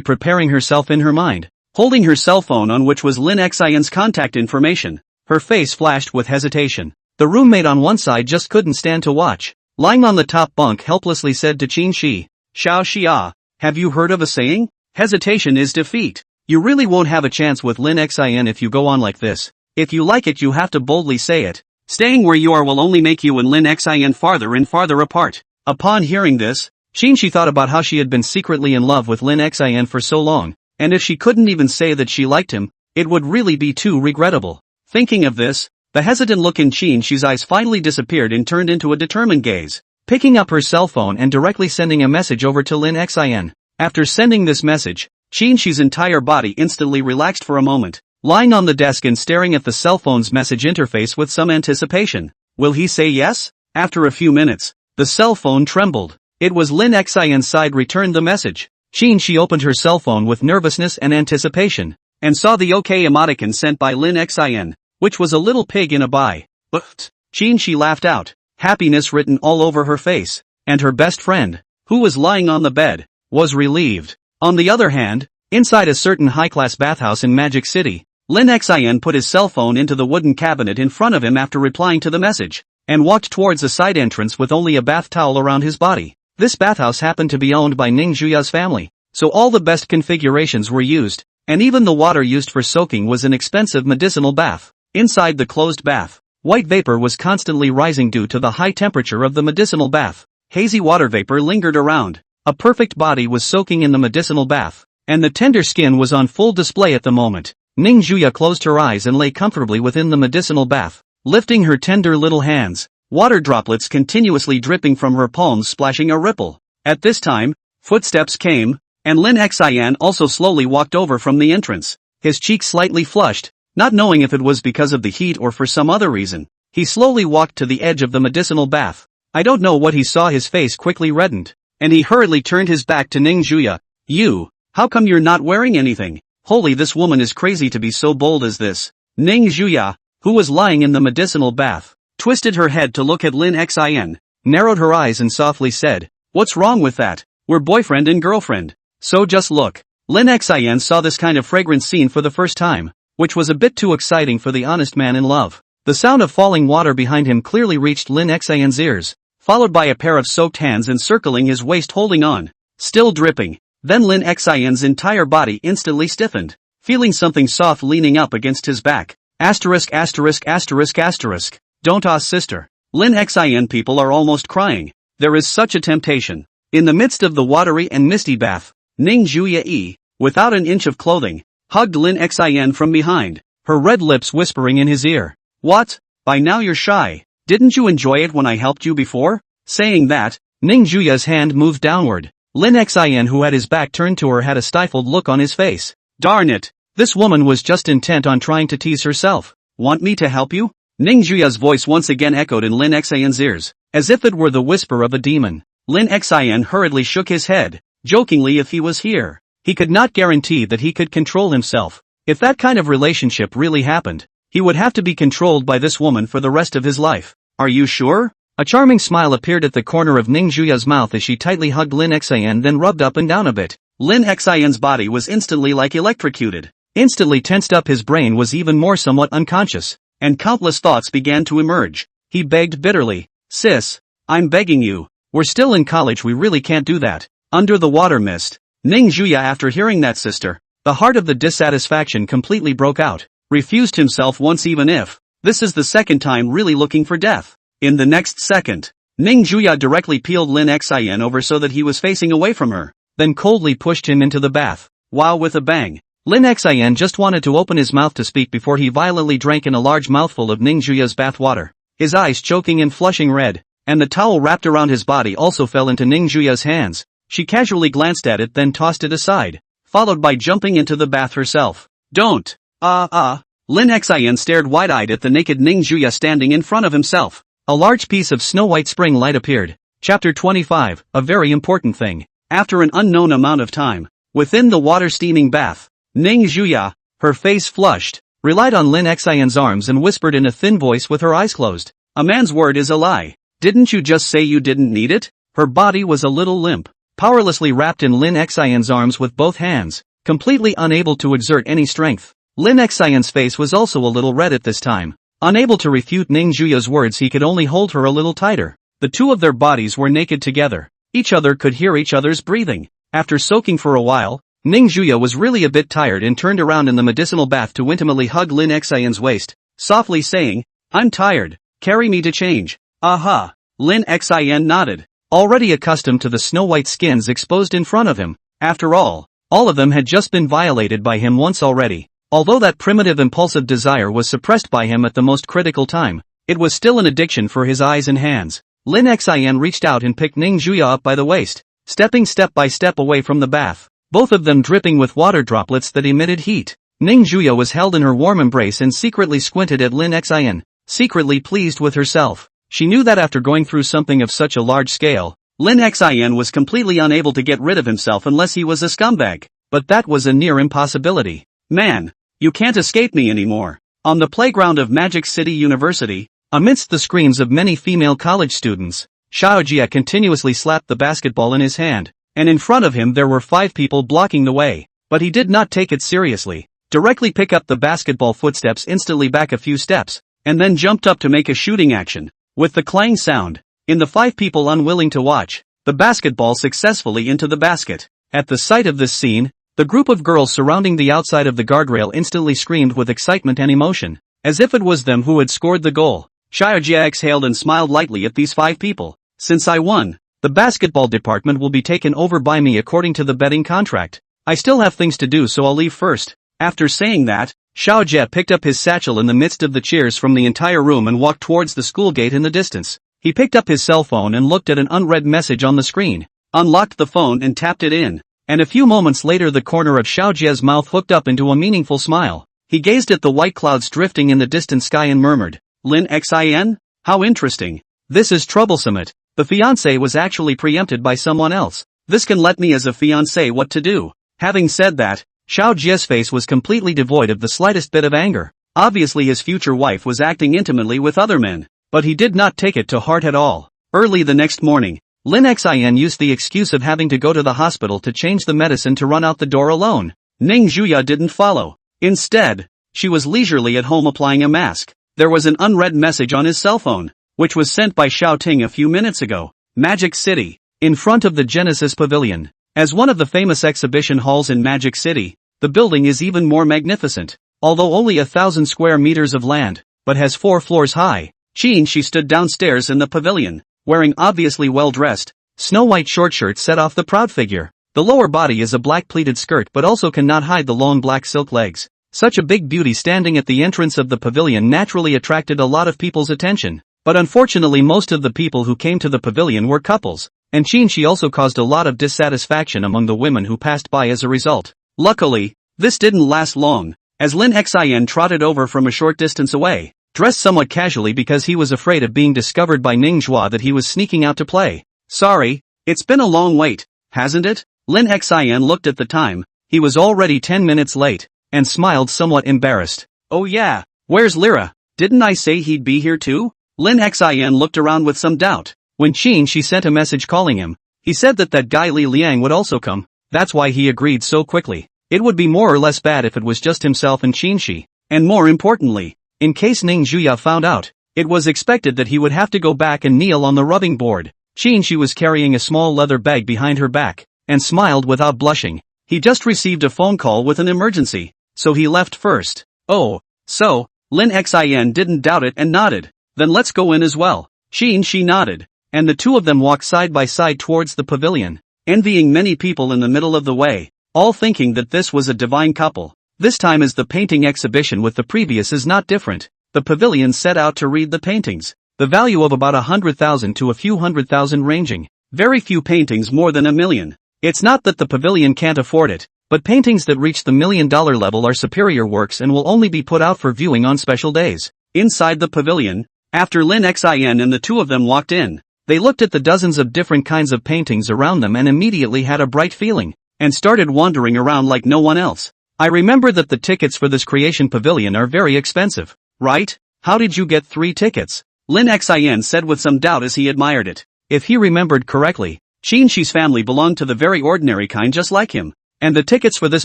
preparing herself in her mind, holding her cell phone on which was Lin Xin's contact information. Her face flashed with hesitation. The roommate on one side just couldn't stand to watch. Lying on the top bunk helplessly said to Qin Shi, Xiao Xia, have you heard of a saying? Hesitation is defeat. You really won't have a chance with Lin Xin if you go on like this. If you like it you have to boldly say it. Staying where you are will only make you and Lin Xin farther and farther apart. Upon hearing this, Qin Shi thought about how she had been secretly in love with Lin Xin for so long, and if she couldn't even say that she liked him, it would really be too regrettable. Thinking of this, the hesitant look in Qin Shi's eyes finally disappeared and turned into a determined gaze, picking up her cell phone and directly sending a message over to Lin Xin. After sending this message, Qin Shi's entire body instantly relaxed for a moment, lying on the desk and staring at the cell phone's message interface with some anticipation. Will he say yes? After a few minutes, the cell phone trembled. It was Lin Xin's side returned the message. Qin Shi opened her cell phone with nervousness and anticipation, and saw the OK emoticon sent by Lin Xin, which was a little pig in a bye. But Qin Shi laughed out, happiness written all over her face, and her best friend, who was lying on the bed, was relieved. On the other hand, inside a certain high-class bathhouse in Magic City, Lin Xin put his cell phone into the wooden cabinet in front of him after replying to the message, and walked towards a side entrance with only a bath towel around his body. This bathhouse happened to be owned by Ning Juya's family, so all the best configurations were used, and even the water used for soaking was an expensive medicinal bath. Inside the closed bath, white vapor was constantly rising due to the high temperature of the medicinal bath. Hazy water vapor lingered around. A perfect body was soaking in the medicinal bath, and the tender skin was on full display at the moment. Ning Juya closed her eyes and lay comfortably within the medicinal bath, lifting her tender little hands, water droplets continuously dripping from her palms splashing a ripple. At this time, footsteps came, and Lin Xin also slowly walked over from the entrance, his cheeks slightly flushed, not knowing if it was because of the heat or for some other reason. He slowly walked to the edge of the medicinal bath. I don't know what he saw, his face quickly reddened, and he hurriedly turned his back to Ning Juya. You, how come you're not wearing anything? Holy, this woman is crazy to be so bold as this. Ning Juya, who was lying in the medicinal bath, twisted her head to look at Lin Xin, narrowed her eyes and softly said, What's wrong with that? We're boyfriend and girlfriend. So just look. Lin Xin saw this kind of fragrant scene for the first time, which was a bit too exciting for the honest man in love. The sound of falling water behind him clearly reached Lin Xin's ears, followed by a pair of soaked hands encircling his waist holding on, still dripping. Then Lin Xin's entire body instantly stiffened, feeling something soft leaning up against his back. Asterisk asterisk asterisk asterisk. Don't ask sister. Lin Xin people are almost crying. There is such a temptation. In the midst of the watery and misty bath, Ning Juya, without an inch of clothing, hugged Lin Xin from behind, her red lips whispering in his ear. What? By now you're shy. Didn't you enjoy it when I helped you before? Saying that, Ning Juya's hand moved downward. Lin Xin, who had his back turned to her, had a stifled look on his face. Darn it. This woman was just intent on trying to tease herself. Want me to help you? Ning Juya's voice once again echoed in Lin Xin's ears, as if it were the whisper of a demon. Lin Xin hurriedly shook his head, jokingly if he was here, he could not guarantee that he could control himself. If that kind of relationship really happened, he would have to be controlled by this woman for the rest of his life. Are you sure? A charming smile appeared at the corner of Ning Juya's mouth as she tightly hugged Lin Xin, then rubbed up and down a bit. Lin Xin's body was instantly like electrocuted. Instantly tensed up, his brain was even more somewhat unconscious, and countless thoughts began to emerge. He begged bitterly, Sis, I'm begging you. We're still in college, we really can't do that. Under the water mist. Ning Juya, after hearing that sister, the heart of the dissatisfaction completely broke out. Refused himself once, even if this is the second time, really looking for death. In the next second, Ning Juya directly peeled Lin Xin over so that he was facing away from her, then coldly pushed him into the bath. Wow, with a bang. Lin Xin just wanted to open his mouth to speak before he violently drank in a large mouthful of Ning Juya's bath water, his eyes choking and flushing red, and the towel wrapped around his body also fell into Ning Juya's hands. She casually glanced at it, then tossed it aside. followed by jumping into the bath herself. Don't. Lin Xin stared wide-eyed at the naked Ning Juya standing in front of himself. A large piece of snow-white spring light appeared. Chapter 25, a very important thing. After an unknown amount of time, within the water-steaming bath, Ning Juya, her face flushed, relied on Lin Xin's arms and whispered in a thin voice with her eyes closed. A man's word is a lie. Didn't you just say you didn't need it? Her body was a little limp, powerlessly wrapped in Lin Xin's arms with both hands, completely unable to exert any strength. Lin Xin's face was also a little red at this time. Unable to refute Ning Juya's words, he could only hold her a little tighter. The two of their bodies were naked together. Each other could hear each other's breathing. After soaking for a while, Ning Juya was really a bit tired and turned around in the medicinal bath to intimately hug Lin Xin's waist, softly saying, "I'm tired, carry me to change." Aha! Lin Xin nodded, already accustomed to the snow-white skins exposed in front of him. After all of them had just been violated by him once already. Although that primitive impulsive desire was suppressed by him at the most critical time, it was still an addiction for his eyes and hands. Lin Xin reached out and picked Ning Juya up by the waist, stepping step by step away from the bath, both of them dripping with water droplets that emitted heat. Ning Juya was held in her warm embrace and secretly squinted at Lin Xin, secretly pleased with herself. She knew that after going through something of such a large scale, Lin Xin was completely unable to get rid of himself unless he was a scumbag. But that was a near impossibility. Man, you can't escape me anymore. On the playground of Magic City University, amidst the screams of many female college students, Xiaojia continuously slapped the basketball in his hand, and in front of him there were 5 people blocking the way. But he did not take it seriously, directly pick up the basketball footsteps instantly back a few steps, and then jumped up to make a shooting action. With the clang sound, in the 5 people unwilling to watch, the basketball successfully into the basket. At the sight of this scene, the group of girls surrounding the outside of the guardrail instantly screamed with excitement and emotion, as if it was them who had scored the goal. Xiaojia exhaled and smiled lightly at these 5 people. Since I won, the basketball department will be taken over by me according to the betting contract. I still have things to do, so I'll leave first. After saying that, Xiaojia picked up his satchel in the midst of the cheers from the entire room and walked towards the school gate in the distance. He picked up his cell phone and looked at an unread message on the screen, unlocked the phone and tapped it in. And a few moments later the corner of Xiaojia's mouth hooked up into a meaningful smile. He gazed at the white clouds drifting in the distant sky and murmured, "Lin Xin? How interesting. This is troublesome. The fiancé was actually preempted by someone else. This can let me as a fiancé what to do." Having said that, Xiaojia's face was completely devoid of the slightest bit of anger. Obviously his future wife was acting intimately with other men, but he did not take it to heart at all. Early the next morning, Lin Xin used the excuse of having to go to the hospital to change the medicine to run out the door alone. Ning Juya didn't follow. Instead, she was leisurely at home applying a mask. There was an unread message on his cell phone, which was sent by Xiao Ting a few minutes ago. Magic City, in front of the Genesis Pavilion. As one of the famous exhibition halls in Magic City, the building is even more magnificent. Although only 1,000 square meters of land, but has 4 floors high. She stood downstairs in the pavilion, wearing obviously well-dressed, snow-white short shirt set off the proud figure. The lower body is a black pleated skirt but also cannot hide the long black silk legs. Such a big beauty standing at the entrance of the pavilion naturally attracted a lot of people's attention. But unfortunately most of the people who came to the pavilion were couples, and she also caused a lot of dissatisfaction among the women who passed by as a result. Luckily, this didn't last long, as Lin Xin trotted over from a short distance away, dressed somewhat casually because he was afraid of being discovered by Ning Zhua that he was sneaking out to play. "Sorry, it's been a long wait, hasn't it?" Lin Xin looked at the time. He was already 10 minutes late, and smiled somewhat embarrassed. "Oh yeah, where's Lyra? Didn't I say he'd be here too?" Lin Xin looked around with some doubt. When she sent a message calling him, he said that guy Li Liang would also come. That's why he agreed so quickly. It would be more or less bad if it was just himself and Qin. And more importantly, in case Ning Juya found out, it was expected that he would have to go back and kneel on the rubbing board. Qin was carrying a small leather bag behind her back, and smiled without blushing. He just received a phone call with an emergency, so he left first. "Oh, so," Lin Xin didn't doubt it and nodded. "Then let's go in as well." She nodded, and the two of them walked side by side towards the pavilion, envying many people in the middle of the way, all thinking that this was a divine couple. This time as the painting exhibition with the previous is not different. The pavilion set out to read the paintings, the value of about 100,000 to a few 100,000 ranging. Very few paintings more than 1 million. It's not that the pavilion can't afford it, But paintings that reach the $1 million level are superior works and will only be put out for viewing on special days. Inside the pavilion, after Lin Xin and the two of them walked in, they looked at the dozens of different kinds of paintings around them and immediately had a bright feeling, and started wandering around like no one else. I remember that the tickets for this creation pavilion are very expensive, right? How did you get 3 tickets? Lin Xin said with some doubt as he admired it. If he remembered correctly, Qin family belonged to the very ordinary kind just like him, and the tickets for this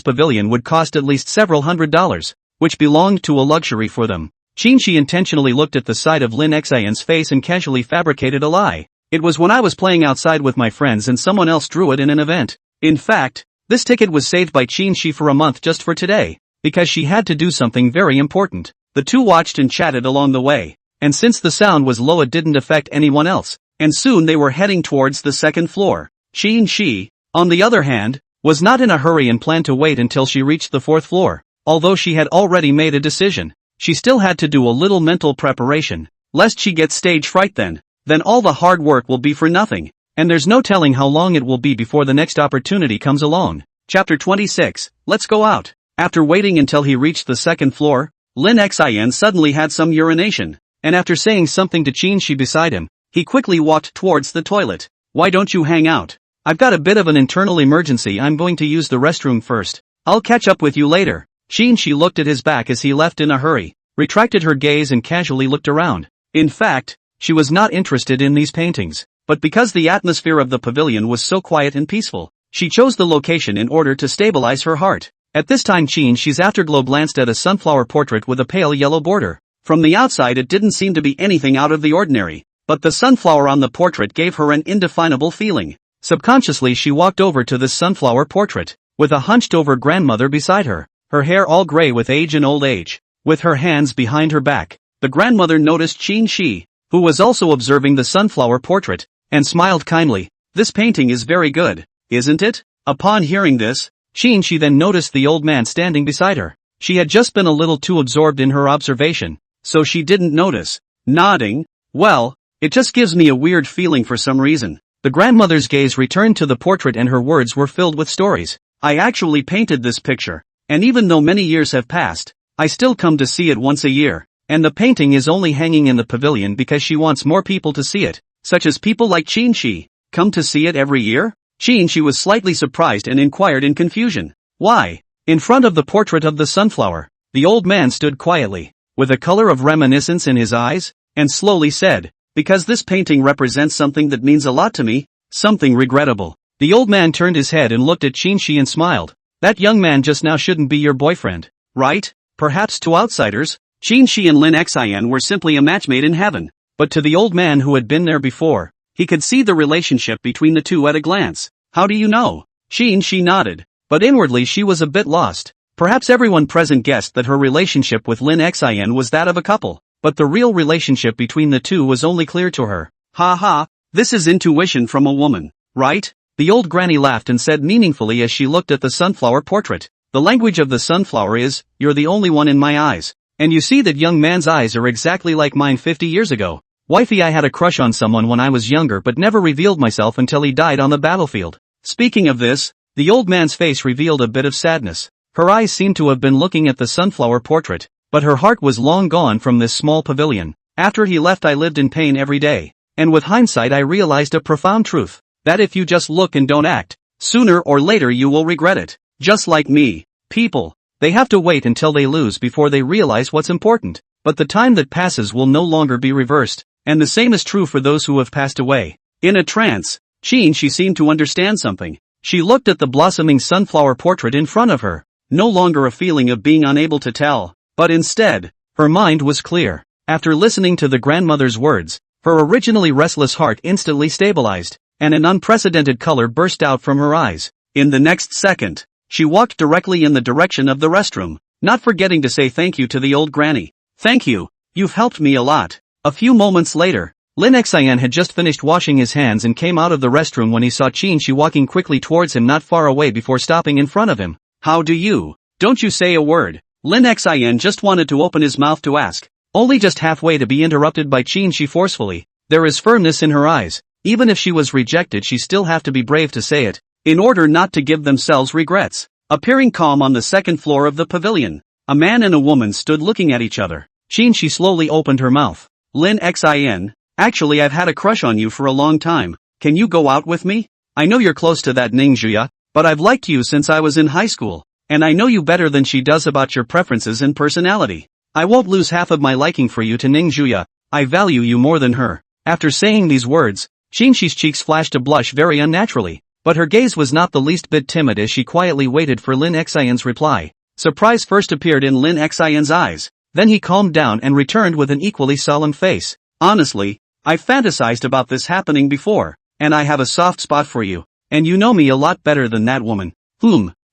pavilion would cost at least several $100s, which belonged to a luxury for them. Qin intentionally looked at the side of Lin Xin's face and casually fabricated a lie. It was when I was playing outside with my friends and someone else drew it in an event. In fact, this ticket was saved by Qin for a month just for today, because she had to do something very important. The two watched and chatted along the way, and since the sound was low it didn't affect anyone else, and soon they were heading towards the second floor. Qin, on the other hand, was not in a hurry and planned to wait until she reached the 4th floor. Although she had already made a decision, she still had to do a little mental preparation, lest she get stage fright then all the hard work will be for nothing, and there's no telling how long it will be before the next opportunity comes along. Chapter 26, Let's Go Out. After waiting until he reached the 2nd floor, Lin Xin suddenly had some urination, and after saying something to Qin beside him, he quickly walked towards the toilet. Why don't you hang out? I've got a bit of an internal emergency. I'm going to use the restroom first. I'll catch up with you later. Qin looked at his back as he left in a hurry, retracted her gaze and casually looked around. In fact, she was not interested in these paintings, but because the atmosphere of the pavilion was so quiet and peaceful, she chose the location in order to stabilize her heart. At this time Qin's afterglow glanced at a sunflower portrait with a pale yellow border. From the outside it didn't seem to be anything out of the ordinary, but the sunflower on the portrait gave her an indefinable feeling. Subconsciously she walked over to this sunflower portrait, with a hunched-over grandmother beside her, her hair all gray with age and old age. With her hands behind her back, the grandmother noticed Qin, who was also observing the sunflower portrait, and smiled kindly. This painting is very good, isn't it? Upon hearing this, Qin then noticed the old man standing beside her. She had just been a little too absorbed in her observation, so she didn't notice. Nodding, well, it just gives me a weird feeling for some reason. The grandmother's gaze returned to the portrait and her words were filled with stories. I actually painted this picture, and even though many years have passed, I still come to see it once a year, and the painting is only hanging in the pavilion because she wants more people to see it, such as people like Qin. Come to see it every year? Qin was slightly surprised and inquired in confusion. Why? In front of the portrait of the sunflower, the old man stood quietly, with a color of reminiscence in his eyes, and slowly said, because this painting represents something that means a lot to me, something regrettable. The old man turned his head and looked at Qin and smiled. That young man just now shouldn't be your boyfriend, right? Perhaps to outsiders, Qin and Lin Xin were simply a match made in heaven, but to the old man who had been there before, he could see the relationship between the two at a glance. How do you know? Qin nodded, but inwardly she was a bit lost. Perhaps everyone present guessed that her relationship with Lin Xin was that of a couple, but the real relationship between the two was only clear to her. Ha ha, this is intuition from a woman, right? The old granny laughed and said meaningfully as she looked at the sunflower portrait. The language of the sunflower is, you're the only one in my eyes. And you see that young man's eyes are exactly like mine 50 years ago. Wifey, I had a crush on someone when I was younger but never revealed myself until he died on the battlefield. Speaking of this, the old man's face revealed a bit of sadness. Her eyes seemed to have been looking at the sunflower portrait, but her heart was long gone from this small pavilion. After he left I lived in pain every day, and with hindsight I realized a profound truth, that if you just look and don't act, sooner or later you will regret it. Just like me. People, they have to wait until they lose before they realize what's important, but the time that passes will no longer be reversed, and the same is true for those who have passed away. In a trance, Qin seemed to understand something. She looked at the blossoming sunflower portrait in front of her, no longer a feeling of being unable to tell, but instead, her mind was clear. After listening to the grandmother's words, her originally restless heart instantly stabilized, and an unprecedented color burst out from her eyes. In the next second, she walked directly in the direction of the restroom, not forgetting to say thank you to the old granny. Thank you, you've helped me a lot. A few moments later, Lin Xin had just finished washing his hands and came out of the restroom when he saw Qin walking quickly towards him not far away before stopping in front of him. How do you? Don't you say a word. Lin Xin just wanted to open his mouth to ask, only just halfway to be interrupted by Qin forcefully. There is firmness in her eyes. Even if she was rejected she still have to be brave to say it, in order not to give themselves regrets. Appearing calm on the second floor of the pavilion, a man and a woman stood looking at each other. She slowly opened her mouth. Lin Xin, actually I've had a crush on you for a long time, can you go out with me? I know you're close to that Ning Juya, but I've liked you since I was in high school, and I know you better than she does about your preferences and personality. I won't lose half of my liking for you to Ning Juya, I value you more than her. After saying these words, Shi's cheeks flashed a blush very unnaturally, but her gaze was not the least bit timid as she quietly waited for Lin Xin's reply. Surprise first appeared in Lin Xin's eyes, then he calmed down and returned with an equally solemn face. Honestly, I've fantasized about this happening before, and I have a soft spot for you, and you know me a lot better than that woman.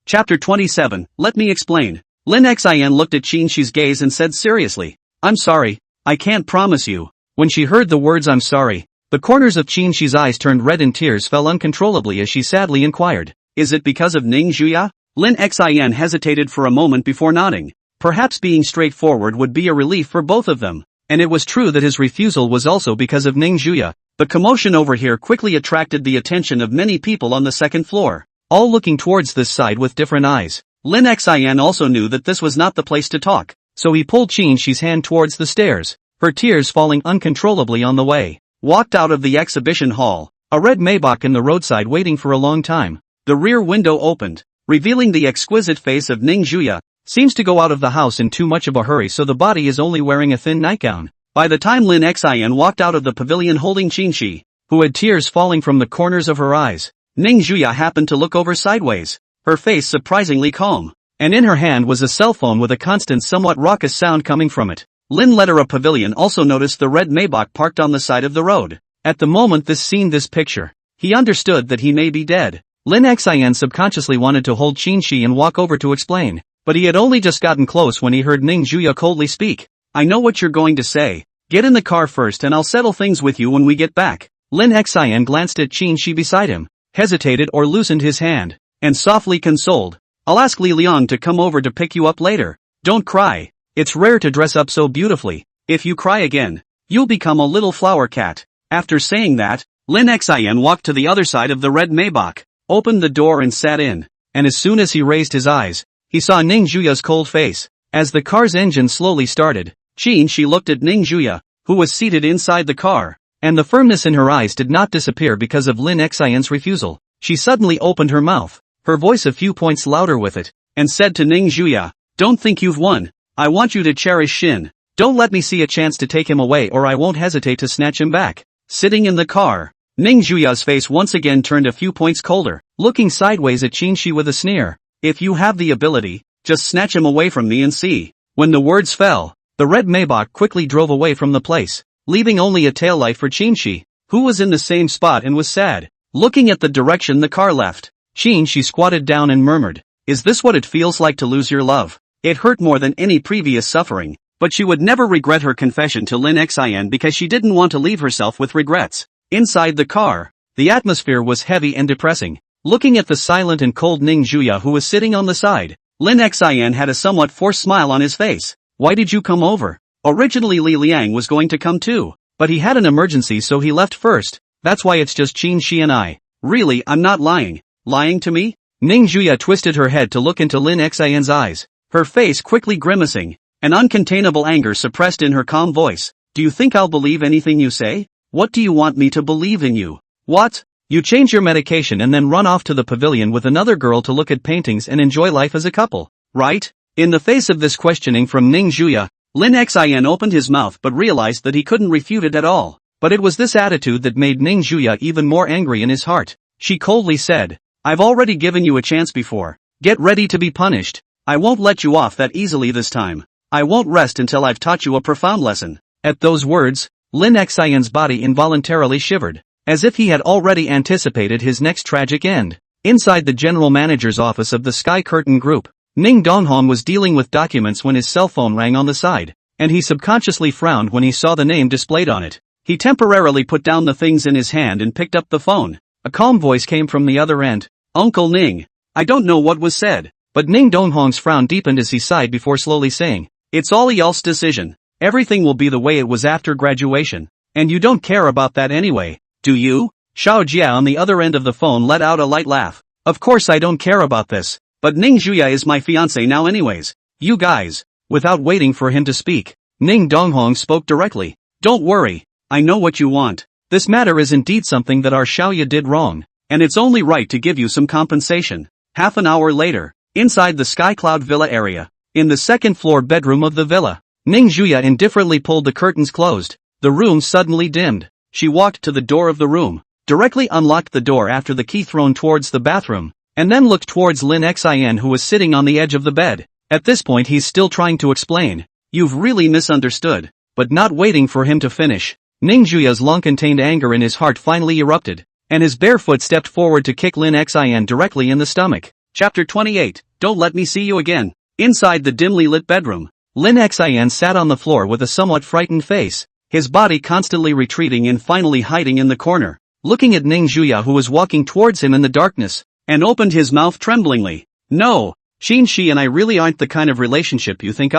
Chapter 27, let me explain. Lin Xin looked at Shi's gaze and said seriously, I'm sorry, I can't promise you. When she heard the words I'm sorry, the corners of Shi's eyes turned red and tears fell uncontrollably as she sadly inquired, is it because of Ning Juya? Lin Xin hesitated for a moment before nodding. Perhaps being straightforward would be a relief for both of them, and it was true that his refusal was also because of Ning Juya. The commotion over here quickly attracted the attention of many people on the second floor, all looking towards this side with different eyes. Lin Xin also knew that this was not the place to talk, so he pulled Shi's hand towards the stairs, her tears falling uncontrollably on the way. Walked out of the exhibition hall, a red Maybach in the roadside waiting for a long time. The rear window opened, revealing the exquisite face of Ning Juya. Seems to go out of the house in too much of a hurry, so the body is only wearing a thin nightgown. By the time Lin Xin walked out of the pavilion holding Shi, who had tears falling from the corners of her eyes, Ning Juya happened to look over sideways, her face surprisingly calm, and in her hand was a cell phone with a constant somewhat raucous sound coming from it. Lin Lettera Pavilion also noticed the red Maybach parked on the side of the road. At the moment this picture, he understood that he may be dead. Lin Xin subconsciously wanted to hold Shi and walk over to explain, but he had only just gotten close when he heard Ning Juya coldly speak. I know what you're going to say. Get in the car first and I'll settle things with you when we get back. Lin Xin glanced at Shi beside him, hesitated or loosened his hand, and softly consoled. I'll ask Li Liang to come over to pick you up later. Don't cry. It's rare to dress up so beautifully. If you cry again, you'll become a little flower cat. After saying that, Lin Xin walked to the other side of the red Maybach, opened the door and sat in, and as soon as he raised his eyes, he saw Ning Juya's cold face. As the car's engine slowly started, She looked at Ning Juya, who was seated inside the car, and the firmness in her eyes did not disappear because of Lin Xin's refusal. She suddenly opened her mouth, her voice a few points louder with it, and said to Ning Juya, don't think you've won. I want you to cherish Shin. Don't let me see a chance to take him away or I won't hesitate to snatch him back. Sitting in the car, Ning Juya's face once again turned a few points colder, looking sideways at Shi with a sneer. If you have the ability, just snatch him away from me and see. When the words fell, the red Maybach quickly drove away from the place, leaving only a taillight for Shi, who was in the same spot and was sad. Looking at the direction the car left, Shi squatted down and murmured, is this what it feels like to lose your love? It hurt more than any previous suffering, but she would never regret her confession to Lin Xin because she didn't want to leave herself with regrets. Inside the car, the atmosphere was heavy and depressing. Looking at the silent and cold Ning Juya who was sitting on the side, Lin Xin had a somewhat forced smile on his face. Why did you come over? Originally Li Liang was going to come too, but he had an emergency so he left first. That's why it's just Shi and I. Really, I'm not lying. Lying to me? Ning Juya twisted her head to look into Lin Xin's eyes, her face quickly grimacing, an uncontainable anger suppressed in her calm voice. Do you think I'll believe anything you say? What do you want me to believe in you? What? You change your medication and then run off to the pavilion with another girl to look at paintings and enjoy life as a couple, right? In the face of this questioning from Ning Juya, Lin Xin opened his mouth but realized that he couldn't refute it at all. But it was this attitude that made Ning Juya even more angry in his heart. She coldly said, I've already given you a chance before. Get ready to be punished. I won't let you off that easily this time. I won't rest until I've taught you a profound lesson. At those words, Lin Xin's body involuntarily shivered, as if he had already anticipated his next tragic end. Inside the general manager's office of the Sky Curtain Group, Ning Donghong was dealing with documents when his cell phone rang on the side, and he subconsciously frowned when he saw the name displayed on it. He temporarily put down the things in his hand and picked up the phone. A calm voice came from the other end. Uncle Ning. I don't know what was said, but Ning Donghong's frown deepened as he sighed before slowly saying, it's all y'all's decision. Everything will be the way it was after graduation. And you don't care about that anyway, do you? Xiao Jia on the other end of the phone let out a light laugh. Of course I don't care about this. But Ning Juya is my fiancé now anyways. You guys. Without waiting for him to speak, Ning Donghong spoke directly. Don't worry. I know what you want. This matter is indeed something that our Xiaoya did wrong, and it's only right to give you some compensation. Half an hour later, inside the Skycloud Villa area, in the second-floor bedroom of the villa, Ning Juya indifferently pulled the curtains closed. The room suddenly dimmed. She walked to the door of the room, directly unlocked the door after the key thrown towards the bathroom, and then looked towards Lin Xin who was sitting on the edge of the bed. At this point he's still trying to explain. You've really misunderstood. But not waiting for him to finish, Ning Juya's long-contained anger in his heart finally erupted, and his bare foot stepped forward to kick Lin Xin directly in the stomach. Chapter 28, Don't Let Me See You Again. Inside the dimly lit bedroom, Lin Xin sat on the floor with a somewhat frightened face, his body constantly retreating and finally hiding in the corner, looking at Ning Juya who was walking towards him in the darkness, and opened his mouth tremblingly. No, she and I really aren't the kind of relationship you think.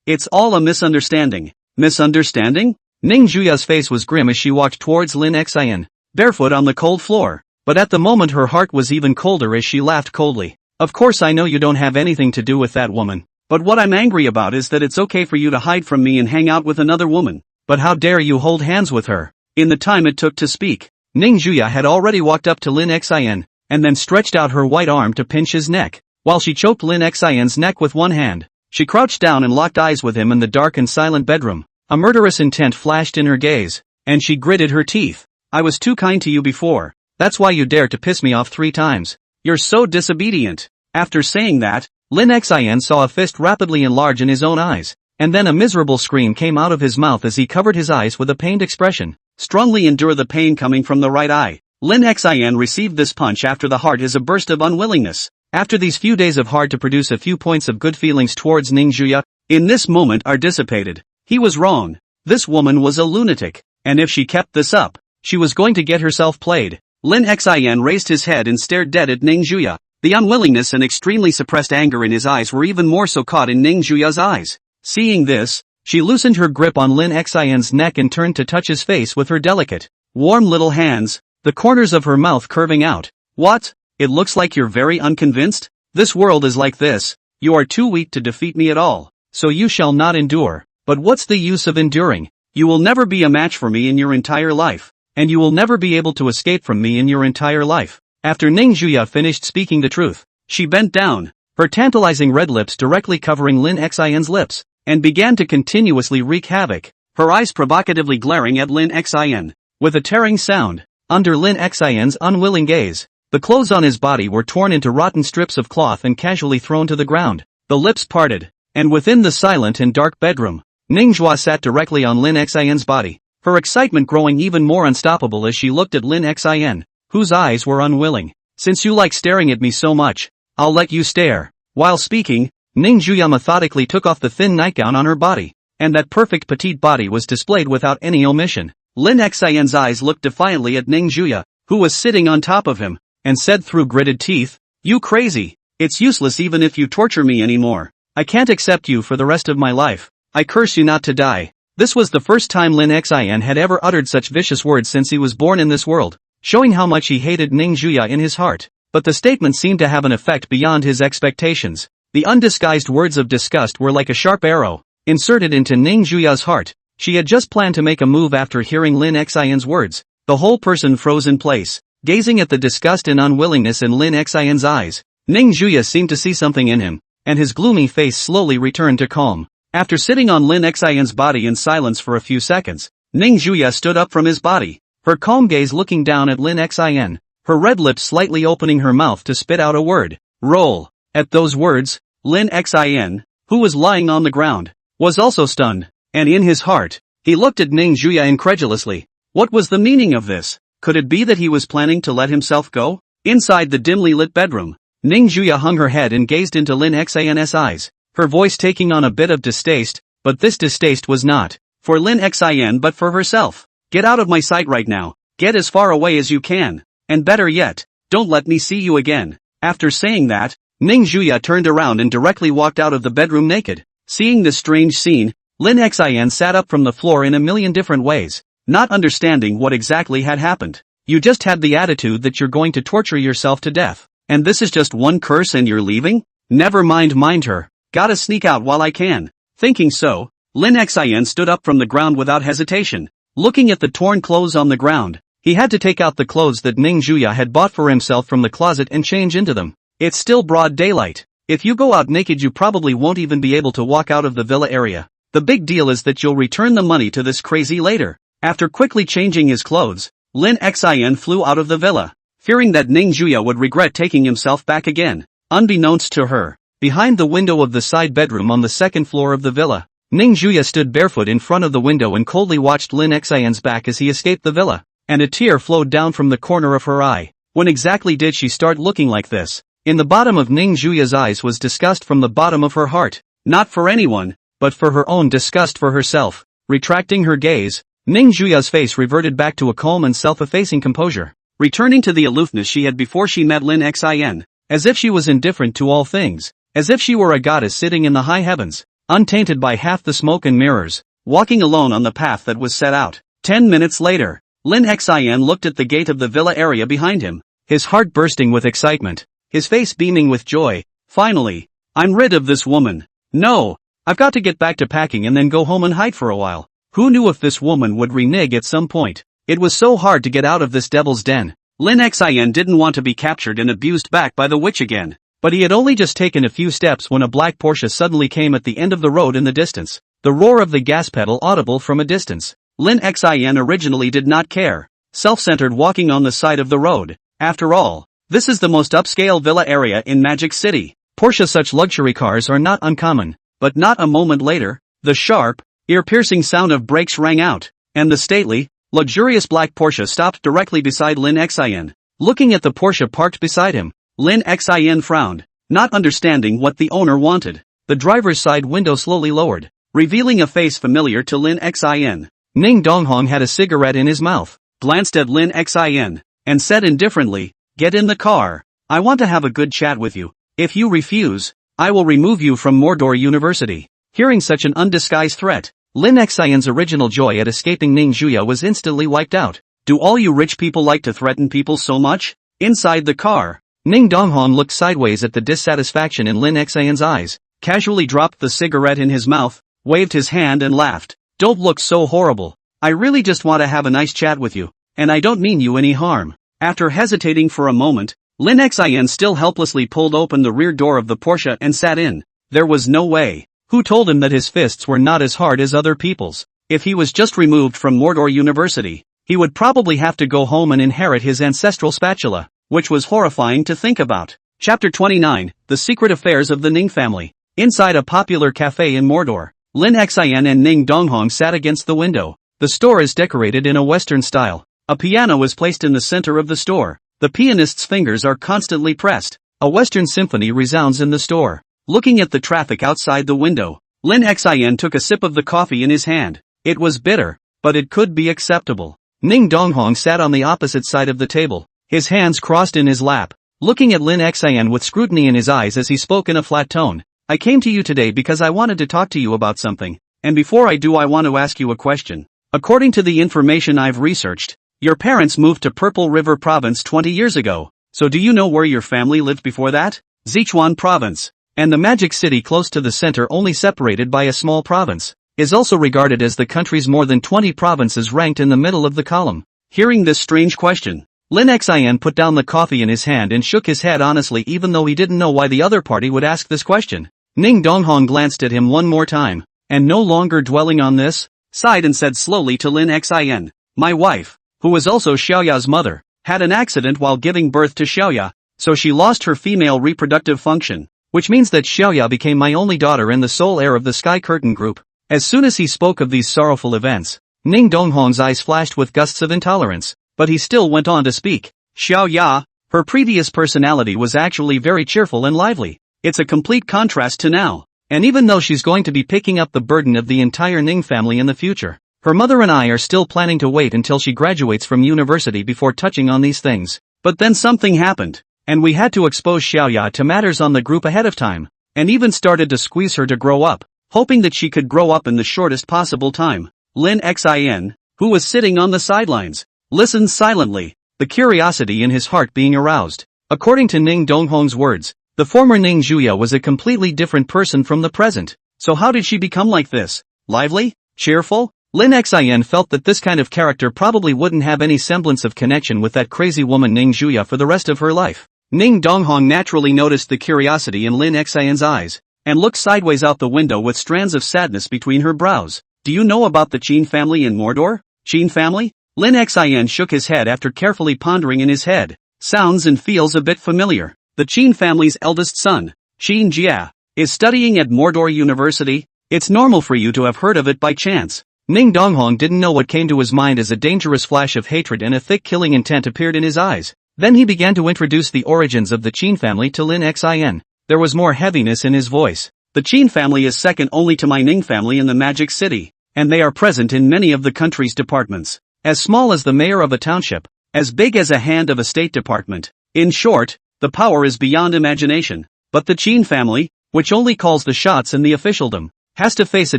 It's all a misunderstanding. Misunderstanding? Ning Juya's face was grim as she walked towards Lin Xin, barefoot on the cold floor, but at the moment her heart was even colder as she laughed coldly. Of course I know you don't have anything to do with that woman, but what I'm angry about is that it's okay for you to hide from me and hang out with another woman, but how dare you hold hands with her? In the time it took to speak, Ning Juya had already walked up to Lin Xin, and then stretched out her white arm to pinch his neck, while she choked Lin Xin's neck with one hand. She crouched down and locked eyes with him in the dark and silent bedroom. A murderous intent flashed in her gaze, and she gritted her teeth. I was too kind to you before. That's why you dared to piss me off 3 times. You're so disobedient. After saying that, Lin Xin saw a fist rapidly enlarge in his own eyes, and then a miserable scream came out of his mouth as he covered his eyes with a pained expression. Strongly endure the pain coming from the right eye. Lin Xin received this punch after the heart is a burst of unwillingness. After these few days of hard to produce a few points of good feelings towards Ning Juya, in this moment are dissipated. He was wrong. This woman was a lunatic, and if she kept this up, she was going to get herself played. Lin Xin raised his head and stared dead at Ning Juya. The unwillingness and extremely suppressed anger in his eyes were even more so caught in Ning Juya's eyes. Seeing this, she loosened her grip on Lin Xin's neck and turned to touch his face with her delicate, warm little hands, the corners of her mouth curving out. What? It looks like you're very unconvinced? This world is like this. You are too weak to defeat me at all, so you shall not endure. But what's the use of enduring? You will never be a match for me in your entire life, and you will never be able to escape from me in your entire life. After Ning Juya finished speaking the truth, she bent down, her tantalizing red lips directly covering Lin Xin's lips, and began to continuously wreak havoc, her eyes provocatively glaring at Lin Xin. With a tearing sound, under Lin Xin's unwilling gaze, the clothes on his body were torn into rotten strips of cloth and casually thrown to the ground. The lips parted, and within the silent and dark bedroom, Ning Juya sat directly on Lin Xin's body, her excitement growing even more unstoppable as she looked at Lin Xin, whose eyes were unwilling. Since you like staring at me so much, I'll let you stare. While speaking, Ning Juya methodically took off the thin nightgown on her body, and that perfect petite body was displayed without any omission. Lin Xin's eyes looked defiantly at Ning Juya, who was sitting on top of him, and said through gritted teeth, "You crazy. It's useless even if you torture me anymore. I can't accept you for the rest of my life. I curse you not to die." This was the first time Lin Xin had ever uttered such vicious words since he was born in this world, showing how much he hated Ning Juya in his heart. But the statement seemed to have an effect beyond his expectations. The undisguised words of disgust were like a sharp arrow, inserted into Ning Juya's heart. She had just planned to make a move after hearing Lin Xin's words. The whole person froze in place, gazing at the disgust and unwillingness in Lin Xin's eyes. Ning Juya seemed to see something in him, and his gloomy face slowly returned to calm. After sitting on Lin Xin's body in silence for a few seconds, Ning Juya stood up from his body, her calm gaze looking down at Lin Xin, her red lips slightly opening her mouth to spit out a word. Roll. At those words, Lin Xin, who was lying on the ground, was also stunned, and in his heart, he looked at Ning Juya incredulously. What was the meaning of this? Could it be that he was planning to let himself go? Inside the dimly lit bedroom, Ning Juya hung her head and gazed into Lin Xin's eyes, her voice taking on a bit of distaste, but this distaste was not for Lin Xin but for herself. Get out of my sight right now. Get as far away as you can. And better yet, don't let me see you again. After saying that, Ning Juya turned around and directly walked out of the bedroom naked. Seeing this strange scene, Lin Xin sat up from the floor in a million different ways, not understanding what exactly had happened. You just had the attitude that you're going to torture yourself to death, And this is just one curse and you're leaving? Never mind her. Gotta sneak out while I can. Thinking so, Lin Xin stood up from the ground without hesitation. Looking at the torn clothes on the ground, he had to take out the clothes that Ning Juya had bought for himself from the closet and change into them. It's still broad daylight. If you go out naked you probably won't even be able to walk out of the villa area. The big deal is that you'll return the money to this crazy later. After quickly changing his clothes, Lin Xin flew out of the villa, fearing that Ning Juya would regret taking himself back again. Unbeknownst to her, behind the window of the side bedroom on the second floor of the villa, Ning Juya stood barefoot in front of the window and coldly watched Lin Xin's back as he escaped the villa, and a tear flowed down from the corner of her eye. When exactly did she start looking like this? In the bottom of Ning Juya's eyes was disgust from the bottom of her heart, not for anyone, but for her own disgust for herself. Retracting her gaze, Ning Juya's face reverted back to a calm and self-effacing composure, returning to the aloofness she had before she met Lin Xin, as if she was indifferent to all things, as if she were a goddess sitting in the high heavens, untainted by half the smoke and mirrors, walking alone on the path that was set out. 10 minutes later, Lin Xin looked at the gate of the villa area behind him, his heart bursting with excitement, his face beaming with joy. Finally, I'm rid of this woman. No, I've got to get back to packing and then go home and hide for a while. Who knew if this woman would renege at some point? It was so hard to get out of this devil's den. Lin Xin didn't want to be captured and abused back by the witch again. But he had only just taken a few steps when a black Porsche suddenly came at the end of the road in the distance, the roar of the gas pedal audible from a distance. Lin Xin originally did not care, self-centered walking on the side of the road. After all, this is the most upscale villa area in Magic City. Porsche such luxury cars are not uncommon, but not a moment later, the sharp, ear-piercing sound of brakes rang out, and the stately, luxurious black Porsche stopped directly beside Lin Xin. Looking at the Porsche parked beside him, Lin Xin frowned, not understanding what the owner wanted. The driver's side window slowly lowered, revealing a face familiar to Lin Xin. Ning Donghong had a cigarette in his mouth, glanced at Lin Xin, and said indifferently, "Get in the car. I want to have a good chat with you. If you refuse, I will remove you from Mordor University." Hearing such an undisguised threat, Lin Xin's original joy at escaping Ning Juya was instantly wiped out. Do all you rich people like to threaten people so much? Inside the car, Ning Donghong looked sideways at the dissatisfaction in Lin Xin's eyes, casually dropped the cigarette in his mouth, waved his hand and laughed. "Don't look so horrible. I really just want to have a nice chat with you, and I don't mean you any harm." After hesitating for a moment, Lin Xin still helplessly pulled open the rear door of the Porsche and sat in. There was no way. Who told him that his fists were not as hard as other people's? If he was just removed from Mordor University, he would probably have to go home and inherit his ancestral spatula, which was horrifying to think about. Chapter 29, The Secret Affairs of the Ning Family. Inside a popular cafe in Mordor, Lin Xin and Ning Donghong sat against the window. The store is decorated in a Western style. A piano is placed in the center of the store. The pianist's fingers are constantly pressed. A Western symphony resounds in the store. Looking at the traffic outside the window, Lin Xin took a sip of the coffee in his hand. It was bitter, but it could be acceptable. Ning Donghong sat on the opposite side of the table, his hands crossed in his lap, looking at Lin Xin with scrutiny in his eyes as he spoke in a flat tone. "I came to you today because I wanted to talk to you about something, and before I do I want to ask you a question. According to the information I've researched, your parents moved to Purple River Province 20 years ago, so do you know where your family lived before that? Sichuan Province. And the Magic City close to the center only separated by a small province, is also regarded as the country's more than 20 provinces ranked in the middle of the column." Hearing this strange question, Lin Xin put down the coffee in his hand and shook his head honestly even though he didn't know why the other party would ask this question. Ning Donghong glanced at him one more time, and no longer dwelling on this, sighed and said slowly to Lin Xin, "My wife, who was also Xiaoya's mother, had an accident while giving birth to Xiaoya, so she lost her female reproductive function, which means that Xiaoya became my only daughter and the sole heir of the Sky Curtain Group." As soon as he spoke of these sorrowful events, Ning Donghong's eyes flashed with gusts of intolerance, but he still went on to speak. Xiaoya, her previous personality was actually very cheerful and lively. It's a complete contrast to now, and even though she's going to be picking up the burden of the entire Ning family in the future, her mother and I are still planning to wait until she graduates from university before touching on these things. But then something happened, and we had to expose Xiaoya to matters on the group ahead of time, and even started to squeeze her to grow up, hoping that she could grow up in the shortest possible time. Lin Xin, who was sitting on the sidelines, listened silently, the curiosity in his heart being aroused. According to Ning Donghong's words, the former Ning Juya was a completely different person from the present. So how did she become like this? Lively? Cheerful? Lin Xin felt that this kind of character probably wouldn't have any semblance of connection with that crazy woman Ning Juya for the rest of her life. Ning Donghong naturally noticed the curiosity in Lin Xin's eyes, and looked sideways out the window with strands of sadness between her brows. Do you know about the Qin family in Mordor? Qin family? Lin Xin shook his head after carefully pondering in his head. Sounds and feels a bit familiar. The Qin family's eldest son, Qin Jia, is studying at Mordor University. It's normal for you to have heard of it by chance. Ning Donghong didn't know what came to his mind as a dangerous flash of hatred and a thick killing intent appeared in his eyes. Then he began to introduce the origins of the Qin family to Lin Xin. There was more heaviness in his voice. The Qin family is second only to my Ning family in the Magic City, and they are present in many of the country's departments. As small as the mayor of a township, as big as a hand of a state department. In short, the power is beyond imagination. But the Qin family, which only calls the shots in the officialdom, has to face a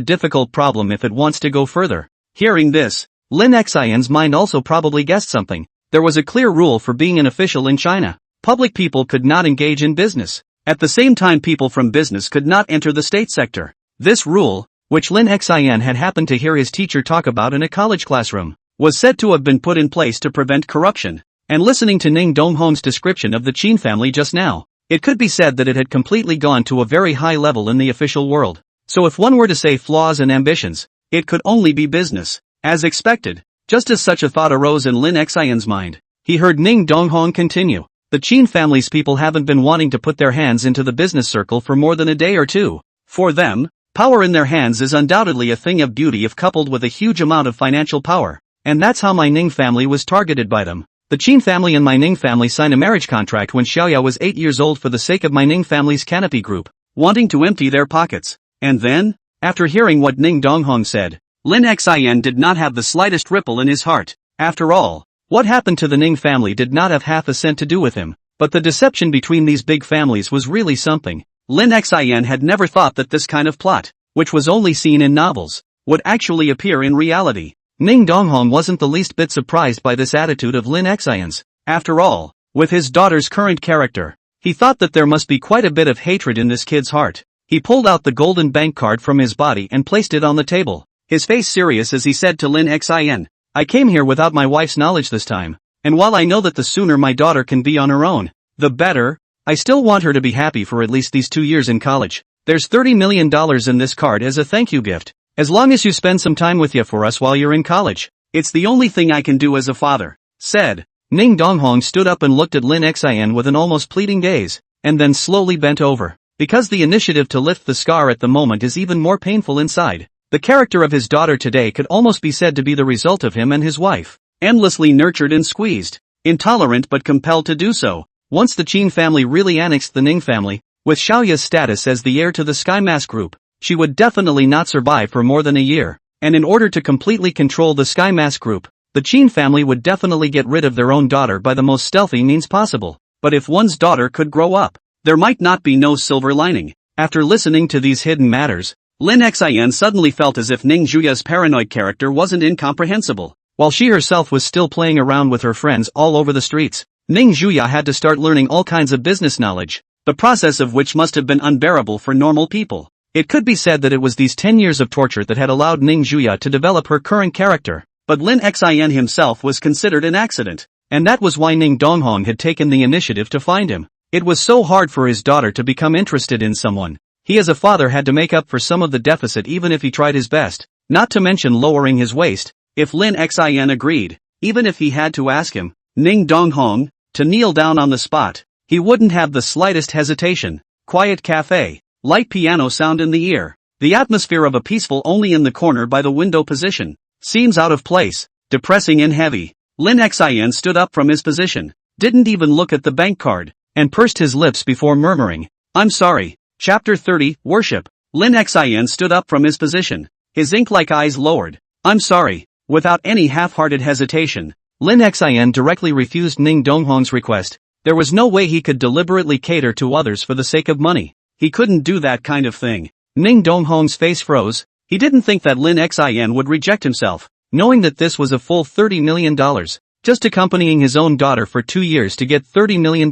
difficult problem if it wants to go further. Hearing this, Lin Xin's mind also probably guessed something. There was a clear rule for being an official in China. Public people could not engage in business. At the same time, people from business could not enter the state sector. This rule, which Lin Xin had happened to hear his teacher talk about in a college classroom, was said to have been put in place to prevent corruption. And listening to Ning Donghong's description of the Qin family just now, it could be said that it had completely gone to a very high level in the official world. So if one were to say flaws and ambitions, it could only be business. As expected, just as such a thought arose in Lin Xin's mind, he heard Ning Donghong continue. The Qin family's people haven't been wanting to put their hands into the business circle for more than a day or two. For them, power in their hands is undoubtedly a thing of beauty if coupled with a huge amount of financial power. And that's how my Ning family was targeted by them. The Qin family and my Ning family signed a marriage contract when Xiaoya was 8 years old for the sake of my Ning family's canopy group, wanting to empty their pockets. And then, after hearing what Ning Donghong said, Lin Xin did not have the slightest ripple in his heart. After all, what happened to the Ning family did not have half a cent to do with him. But the deception between these big families was really something. Lin Xin had never thought that this kind of plot, which was only seen in novels, would actually appear in reality. Ning Donghong wasn't the least bit surprised by this attitude of Lin Xin's. After all, with his daughter's current character, he thought that there must be quite a bit of hatred in this kid's heart. He pulled out the golden bank card from his body and placed it on the table, his face serious as he said to Lin Xin, I came here without my wife's knowledge this time, and while I know that the sooner my daughter can be on her own, the better, I still want her to be happy for at least these 2 years in college. There's $30 million in this card as a thank you gift. As long as you spend some time with you for us while you're in college, it's the only thing I can do as a father, said. Ning Donghong stood up and looked at Lin Xin with an almost pleading gaze, and then slowly bent over. Because the initiative to lift the scar at the moment is even more painful inside. The character of his daughter today could almost be said to be the result of him and his wife, endlessly nurtured and squeezed, intolerant but compelled to do so. Once the Qin family really annexed the Ning family, with Xiaoya's status as the heir to the Sky Mask Group, she would definitely not survive for more than a year, and in order to completely control the Sky Mask Group, the Qin family would definitely get rid of their own daughter by the most stealthy means possible. But if one's daughter could grow up, there might not be no silver lining. After listening to these hidden matters, Lin Xin suddenly felt as if Ning Juya's paranoid character wasn't incomprehensible. While she herself was still playing around with her friends all over the streets, Ning Juya had to start learning all kinds of business knowledge, the process of which must have been unbearable for normal people. It could be said that it was these 10 years of torture that had allowed Ning Juya to develop her current character. But Lin Xin himself was considered an accident, and that was why Ning Donghong had taken the initiative to find him. It was so hard for his daughter to become interested in someone. He as a father had to make up for some of the deficit even if he tried his best, not to mention lowering his waist. If Lin Xin agreed, even if he had to ask him, Ning Donghong, to kneel down on the spot, he wouldn't have the slightest hesitation. Quiet cafe, light piano sound in the ear, the atmosphere of a peaceful only in the corner by the window position, seems out of place, depressing and heavy. Lin Xin stood up from his position, didn't even look at the bank card, and pursed his lips before murmuring, I'm sorry. Chapter 30, Worship. Lin Xin stood up from his position, his ink-like eyes lowered. I'm sorry. Without any half-hearted hesitation, Lin Xin directly refused Ning Donghong's request. There was no way he could deliberately cater to others for the sake of money. He couldn't do that kind of thing. Ning Donghong's face froze. He didn't think that Lin Xin would reject himself, knowing that this was a full $30 million, just accompanying his own daughter for 2 years to get $30 million.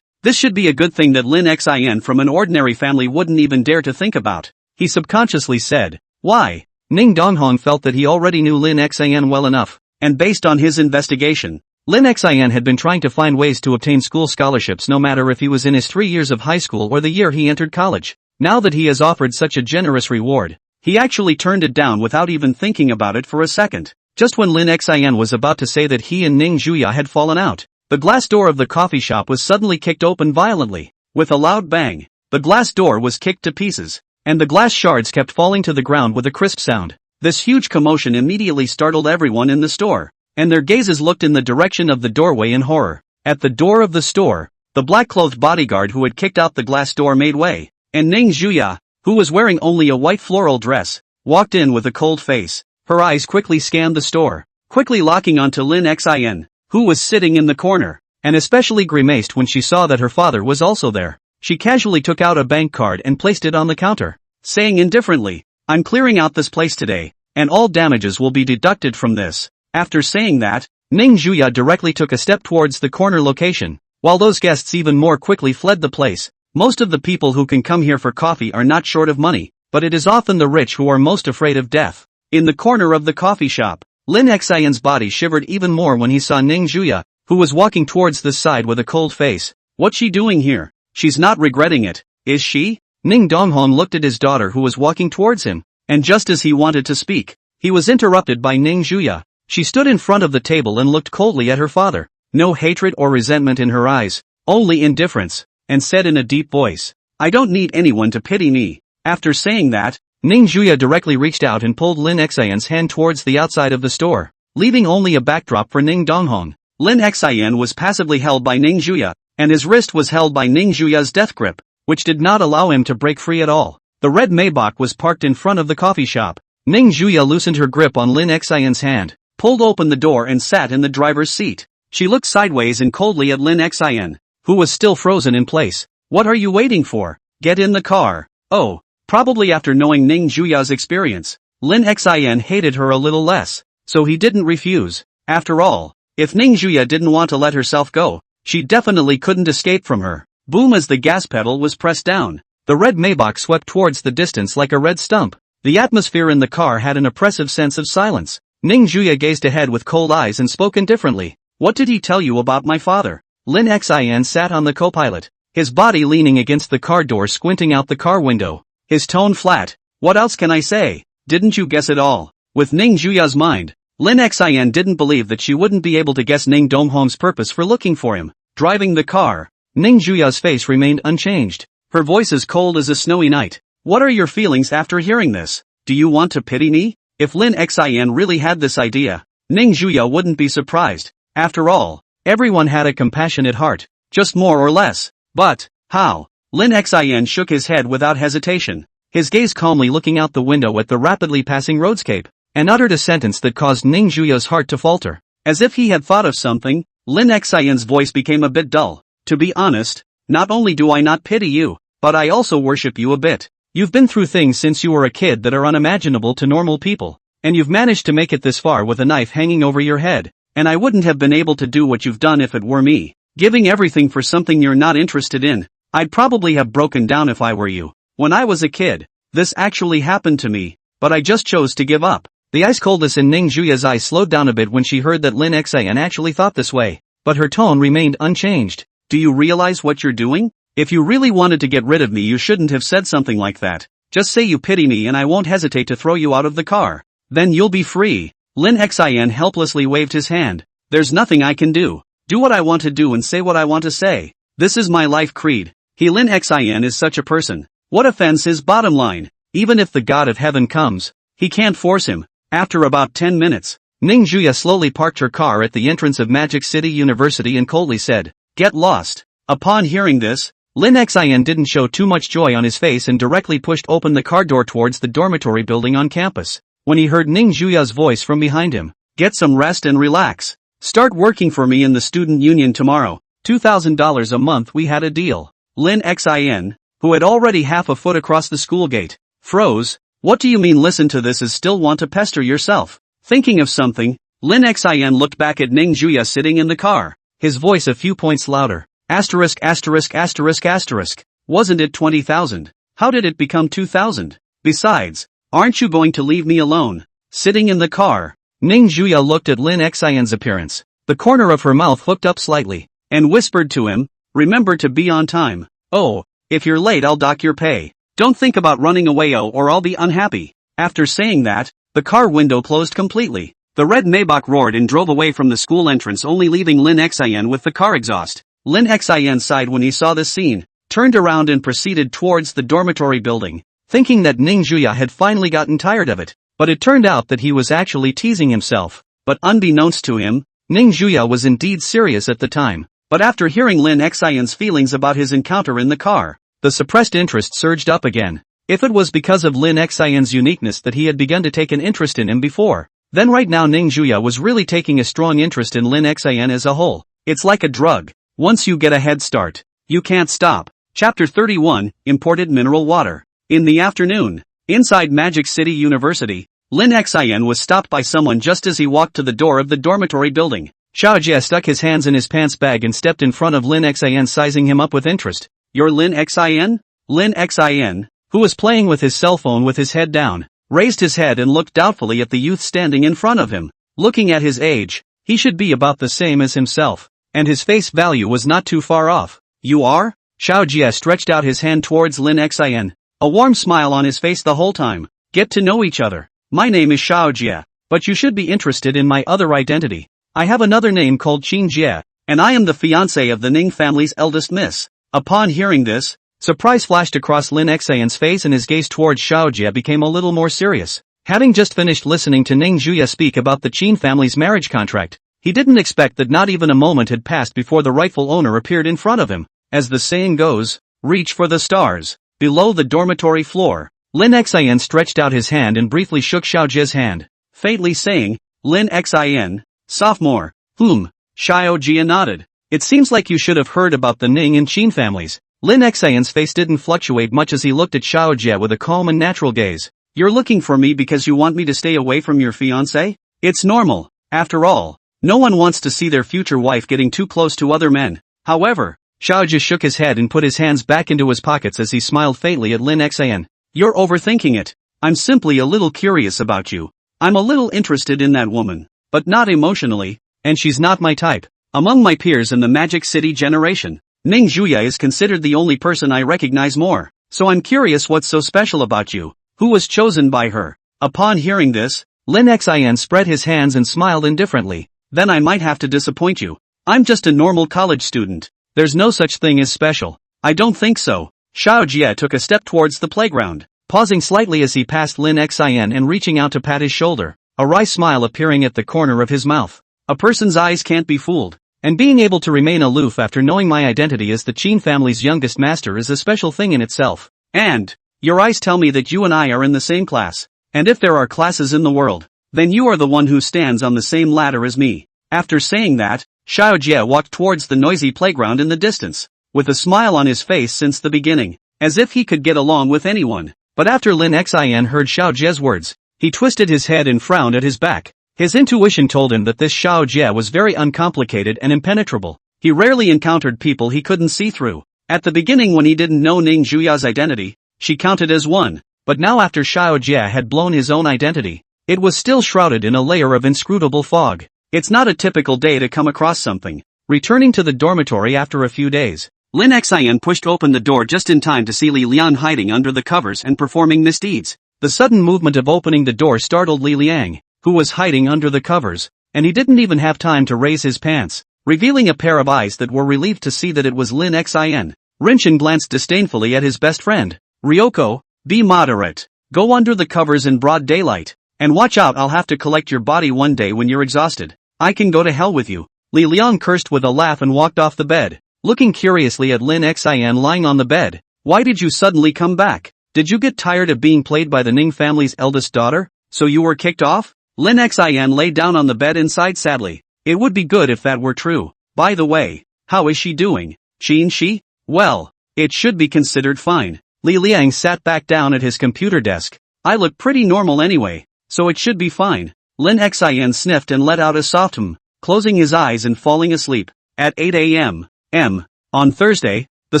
This should be a good thing that Lin Xin from an ordinary family wouldn't even dare to think about, he subconsciously said. Why? Ning Donghong felt that he already knew Lin Xin well enough, and based on his investigation, Lin Xin had been trying to find ways to obtain school scholarships no matter if he was in his 3 years of high school or the year he entered college. Now that he has offered such a generous reward, he actually turned it down without even thinking about it for a second. Just when Lin Xin was about to say that he and Ning Zhuya had fallen out, the glass door of the coffee shop was suddenly kicked open violently. With a loud bang, the glass door was kicked to pieces, and the glass shards kept falling to the ground with a crisp sound. This huge commotion immediately startled everyone in the store, and their gazes looked in the direction of the doorway in horror. At the door of the store, the black-clothed bodyguard who had kicked out the glass door made way, and Ning Zhuya, who was wearing only a white floral dress, walked in with a cold face. Her eyes quickly scanned the store, quickly locking onto Lin Xin, who was sitting in the corner, and especially grimaced when she saw that her father was also there. She casually took out a bank card and placed it on the counter, saying indifferently, "I'm clearing out this place today, and all damages will be deducted from this." After saying that, Ning Zhuya directly took a step towards the corner location, while those guests even more quickly fled the place. Most of the people who can come here for coffee are not short of money, but it is often the rich who are most afraid of death. In the corner of the coffee shop, Lin Xion's body shivered even more when he saw Ning Zhuya, who was walking towards this side with a cold face. What's she doing here? She's not regretting it, is she? Ning Donghong looked at his daughter who was walking towards him, and just as he wanted to speak, he was interrupted by Ning Zhuya. She stood in front of the table and looked coldly at her father. No hatred or resentment in her eyes, only indifference, and said in a deep voice, "I don't need anyone to pity me." After saying that, Ning Zhuya directly reached out and pulled Lin Xion's hand towards the outside of the store, leaving only a backdrop for Ning Donghong. Lin Xion was passively held by Ning Zhuya, and his wrist was held by Ning Zhuya's death grip, which did not allow him to break free at all. The red Maybach was parked in front of the coffee shop. Ning Zhuya loosened her grip on Lin Xion's hand, pulled open the door and sat in the driver's seat. She looked sideways and coldly at Lin Xion, who was still frozen in place. "What are you waiting for? Get in the car." Oh, probably after knowing Ning Zhuya's experience, Lin Xion hated her a little less, so he didn't refuse. After all, if Ning Zhuya didn't want to let herself go, she definitely couldn't escape from her. Boom, as the gas pedal was pressed down, the red Maybach swept towards the distance like a red stump. The atmosphere in the car had an oppressive sense of silence. Ning Zhuya gazed ahead with cold eyes and spoke indifferently. "What did he tell you about my father?" Lin Xion sat on the co-pilot, his body leaning against the car door, squinting out the car window. His tone flat. "What else can I say? Didn't you guess it all?" With Ning Zhuya's mind, Lin Xion didn't believe that she wouldn't be able to guess Ning Donghong's purpose for looking for him. Driving the car, Ning Zhuya's face remained unchanged, her voice as cold as a snowy night. "What are your feelings after hearing this? Do you want to pity me?" If Lin Xion really had this idea, Ning Zhuya wouldn't be surprised. After all, everyone had a compassionate heart, just more or less. But, how? Lin Xion shook his head without hesitation, his gaze calmly looking out the window at the rapidly passing roadscape, and uttered a sentence that caused Ning Zhuya's heart to falter. As if he had thought of something, Lin Xion's voice became a bit dull. "To be honest, not only do I not pity you, but I also worship you a bit. You've been through things since you were a kid that are unimaginable to normal people, and you've managed to make it this far with a knife hanging over your head, and I wouldn't have been able to do what you've done if it were me. Giving everything for something you're not interested in. I'd probably have broken down if I were you. When I was a kid, this actually happened to me, but I just chose to give up." The ice coldness in Ning Zhuya's eyes slowed down a bit when she heard that Lin Xion actually thought this way, but her tone remained unchanged. "Do you realize what you're doing? If you really wanted to get rid of me, you shouldn't have said something like that. Just say you pity me and I won't hesitate to throw you out of the car. Then you'll be free." Lin Xion helplessly waved his hand. "There's nothing I can do. Do what I want to do and say what I want to say. This is my life creed." Lin Xion is such a person. What offends his bottom line? Even if the God of heaven comes, he can't force him. After about 10 minutes, Ning Zhuya slowly parked her car at the entrance of Magic City University and coldly said, "Get lost." Upon hearing this, Lin Xion didn't show too much joy on his face and directly pushed open the car door towards the dormitory building on campus. When he heard Ning Zhuya's voice from behind him, "Get some rest and relax. Start working for me in the student union tomorrow. $2,000 a month, we had a deal." Lin Xion, who had already half a foot across the school gate, froze. "What do you mean listen to this is still want to pester yourself?" Thinking of something, Lin Xion looked back at Ning Zhuya sitting in the car, his voice a few points louder. Asterisk asterisk asterisk asterisk. Wasn't it 20,000? How did it become 2,000? Besides, aren't you going to leave me alone? Sitting in the car. Ning Juya looked at Lin Xian's appearance. The corner of her mouth hooked up slightly, and whispered to him, remember to be on time. Oh, if you're late I'll dock your pay. Don't think about running away or I'll be unhappy. After saying that, the car window closed completely. The red Maybach roared and drove away from the school entrance, only leaving Lin Xian with the car exhaust. Lin Xian sighed when he saw this scene, turned around and proceeded towards the dormitory building, thinking that Ning Juya had finally gotten tired of it. But it turned out that he was actually teasing himself. But unbeknownst to him, Ning Juya was indeed serious at the time. But after hearing Lin Xian's feelings about his encounter in the car, the suppressed interest surged up again. If it was because of Lin Xian's uniqueness that he had begun to take an interest in him before, then right now Ning Juya was really taking a strong interest in Lin Xian as a whole. It's like a drug. Once you get a head start, you can't stop. Chapter 31, Imported Mineral Water. In the afternoon, inside Magic City University, Lin Xian was stopped by someone just as he walked to the door of the dormitory building. Xiao Jie stuck his hands in his pants bag and stepped in front of Lin Xian, sizing him up with interest. You're Lin Xian? Lin Xian, who was playing with his cell phone with his head down, raised his head and looked doubtfully at the youth standing in front of him. Looking at his age, he should be about the same as himself, and his face value was not too far off. You are? Xiao Jie stretched out his hand towards Lin Xian, a warm smile on his face the whole time. Get to know each other. My name is Xiao Jie, but you should be interested in my other identity. I have another name called Qin Jie, and I am the fiancé of the Ning family's eldest miss. Upon hearing this, surprise flashed across Lin Xian's face and his gaze towards Xiao Jie became a little more serious. Having just finished listening to Ning Juya speak about the Qin family's marriage contract, he didn't expect that not even a moment had passed before the rightful owner appeared in front of him. As the saying goes, reach for the stars. Below the dormitory floor, Lin Xian stretched out his hand and briefly shook Xiao Jie's hand, faintly saying, Lin Xian, sophomore. Xiao Jie nodded. It seems like you should have heard about the Ning and Qin families. Lin Xian's face didn't fluctuate much as he looked at Xiao Jie with a calm and natural gaze. You're looking for me because you want me to stay away from your fiancé? It's normal. After all, no one wants to see their future wife getting too close to other men. However, Xiao Jie shook his head and put his hands back into his pockets as he smiled faintly at Lin Xian. You're overthinking it. I'm simply a little curious about you. I'm a little interested in that woman, but not emotionally, and she's not my type. Among my peers in the Magic City generation, Ning Juya is considered the only person I recognize more, so I'm curious what's so special about you. Who was chosen by her? Upon hearing this, Lin Xian spread his hands and smiled indifferently. Then I might have to disappoint you. I'm just a normal college student. There's no such thing as special. I don't think so. Xiao Jie took a step towards the playground, pausing slightly as he passed Lin Xian and reaching out to pat his shoulder, a wry smile appearing at the corner of his mouth. A person's eyes can't be fooled, and being able to remain aloof after knowing my identity as the Qin family's youngest master is a special thing in itself. And your eyes tell me that you and I are in the same class, and if there are classes in the world, then you are the one who stands on the same ladder as me. After saying that, Xiao Jie walked towards the noisy playground in the distance, with a smile on his face since the beginning, as if he could get along with anyone. But after Lin Xian heard Xiao Jie's words, he twisted his head and frowned at his back. His intuition told him that this Xiao Jie was very uncomplicated and impenetrable. He rarely encountered people he couldn't see through. At the beginning when he didn't know Ning Juya's identity, she counted as one, but now after Xiao Jie had blown his own identity, it was still shrouded in a layer of inscrutable fog. It's not a typical day to come across something. Returning to the dormitory after a few days, Lin Xian pushed open the door just in time to see Li Liang hiding under the covers and performing misdeeds. The sudden movement of opening the door startled Li Liang, who was hiding under the covers, and he didn't even have time to raise his pants, revealing a pair of eyes that were relieved to see that it was Lin Xian. Rinshin glanced disdainfully at his best friend. Ryoko, be moderate. Go under the covers in broad daylight. And watch out, I'll have to collect your body one day when you're exhausted. I can go to hell with you. Li Liang cursed with a laugh and walked off the bed, looking curiously at Lin Xian lying on the bed. Why did you suddenly come back? Did you get tired of being played by the Ning family's eldest daughter, so you were kicked off? Lin Xian lay down on the bed and sighed sadly. It would be good if that were true. By the way, how is she doing? She? Well, it should be considered fine. Li Liang sat back down at his computer desk. I look pretty normal anyway, so it should be fine. Lin Xian sniffed and let out a soft closing his eyes and falling asleep. At 8 a.m. On Thursday, the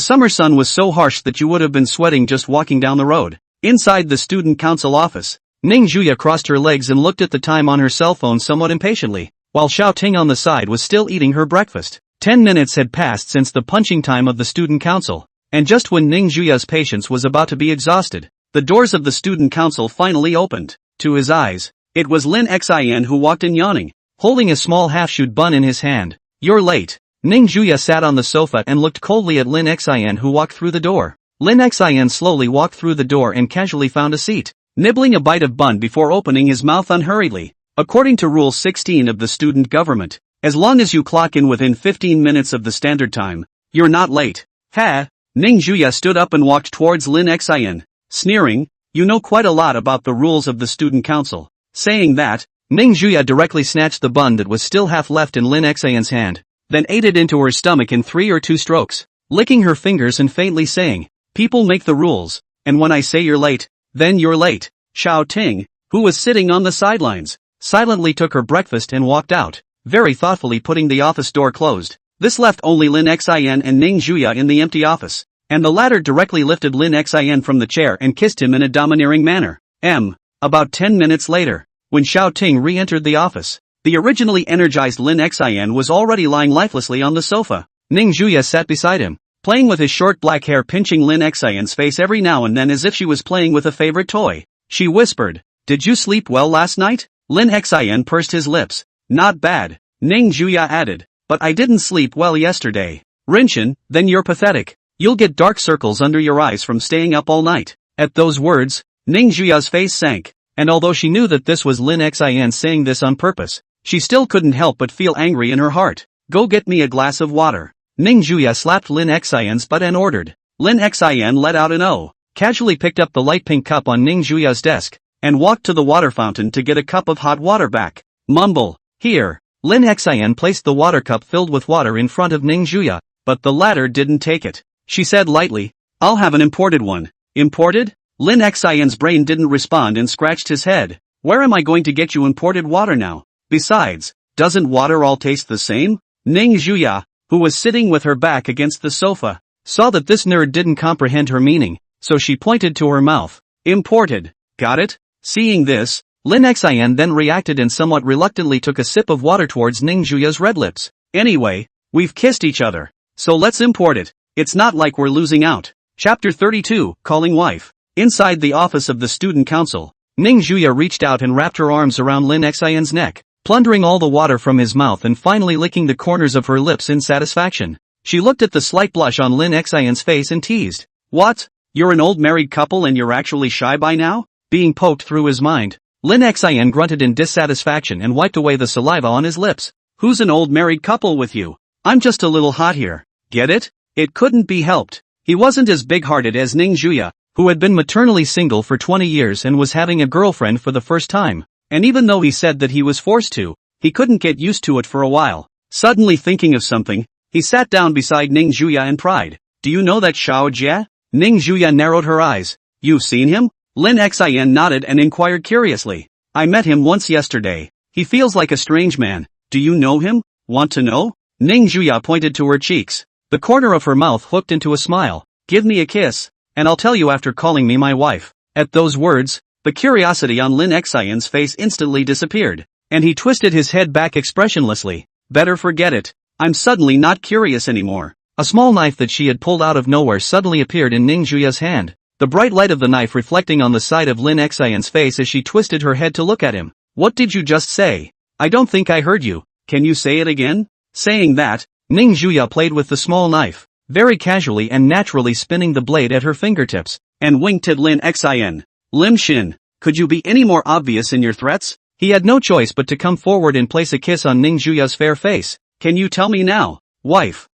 summer sun was so harsh that you would have been sweating just walking down the road. Inside the student council office, Ning Juya crossed her legs and looked at the time on her cell phone somewhat impatiently, while Xiao Ting on the side was still eating her breakfast. 10 minutes had passed since the punching time of the student council, and just when Ning Juya's patience was about to be exhausted, the doors of the student council finally opened. To his eyes, it was Lin Xin who walked in yawning, holding a small half-chewed bun in his hand. "You're late." Ning Juya sat on the sofa and looked coldly at Lin Xin who walked through the door. Lin Xin slowly walked through the door and casually found a seat, nibbling a bite of bun before opening his mouth unhurriedly. According to Rule 16 of the student government, as long as you clock in within 15 minutes of the standard time, you're not late. Ha! Ning Juya stood up and walked towards Lin Xin, sneering, "You know quite a lot about the rules of the student council." Saying that, Ning Juya directly snatched the bun that was still half left in Lin Xin's hand, then ate it into her stomach in 3 or 2 strokes, licking her fingers and faintly saying, "People make the rules, and when I say you're late, then you're late." Xiao Ting, who was sitting on the sidelines, silently took her breakfast and walked out, very thoughtfully putting the office door closed. This left only Lin Xin and Ning Juya in the empty office, and the latter directly lifted Lin Xin from the chair and kissed him in a domineering manner. About 10 minutes later, when Xiao Ting re-entered the office, the originally energized Lin Xin was already lying lifelessly on the sofa. Ning Juya sat beside him, playing with his short black hair, pinching Lin Xin's face every now and then as if she was playing with a favorite toy. She whispered, "Did you sleep well last night?" Lin Xin pursed his lips. "Not bad," Ning Juya added, "but I didn't sleep well yesterday." "Rinshin, then you're pathetic. You'll get dark circles under your eyes from staying up all night." At those words, Ning Juya's face sank, and although she knew that this was Lin Xin saying this on purpose, she still couldn't help but feel angry in her heart. "Go get me a glass of water." Ning Juya slapped Lin Xin's butt and ordered. Lin Xin let out an "oh," casually picked up the light pink cup on Ning Juya's desk, and walked to the water fountain to get a cup of hot water back. Mumble, "Here." Lin Xin placed the water cup filled with water in front of Ning Juya, but the latter didn't take it. She said lightly, "I'll have an imported one." "Imported?" Lin Xin's brain didn't respond and scratched his head. "Where am I going to get you imported water now? Besides, doesn't water all taste the same?" Ning Juya, who was sitting with her back against the sofa, saw that this nerd didn't comprehend her meaning, so she pointed to her mouth. "Imported. Got it?" Seeing this, Lin Xin then reacted and somewhat reluctantly took a sip of water towards Ning Juya's red lips. "Anyway, we've kissed each other, so let's import it. It's not like we're losing out." Chapter 32, Calling Wife. Inside the office of the student council, Ning Juya reached out and wrapped her arms around Lin Xin's neck, plundering all the water from his mouth and finally licking the corners of her lips in satisfaction. She looked at the slight blush on Lin Xin's face and teased, "What? You're an old married couple and you're actually shy by now?" Being poked through his mind, Lin Xin grunted in dissatisfaction and wiped away the saliva on his lips. "Who's an old married couple with you? I'm just a little hot here. Get it?" It couldn't be helped. He wasn't as big-hearted as Ning Juya, who had been maternally single for 20 years and was having a girlfriend for the first time. And even though he said that he was forced to, he couldn't get used to it for a while. Suddenly thinking of something, he sat down beside Ning Juya and pried, "Do you know that Xiao Jie?" Ning Juya narrowed her eyes. "You've seen him?" Lin Xin nodded and inquired curiously. "I met him once yesterday. He feels like a strange man. Do you know him? Want to know?" Ning Juya pointed to her cheeks. The corner of her mouth hooked into a smile. "Give me a kiss, and I'll tell you after calling me my wife." At those words, the curiosity on Lin Xin's face instantly disappeared, and he twisted his head back expressionlessly. "Better forget it. I'm suddenly not curious anymore." A small knife that she had pulled out of nowhere suddenly appeared in Ning Juya's hand, the bright light of the knife reflecting on the side of Lin Xin's face as she twisted her head to look at him. "What did you just say? I don't think I heard you. Can you say it again?" Saying that, Ning Juya played with the small knife, very casually and naturally spinning the blade at her fingertips, and winked at Lin Xin. "Lim Shin, could you be any more obvious in your threats?" He had no choice but to come forward and place a kiss on Ning Juya's fair face. "Can you tell me now, wife?"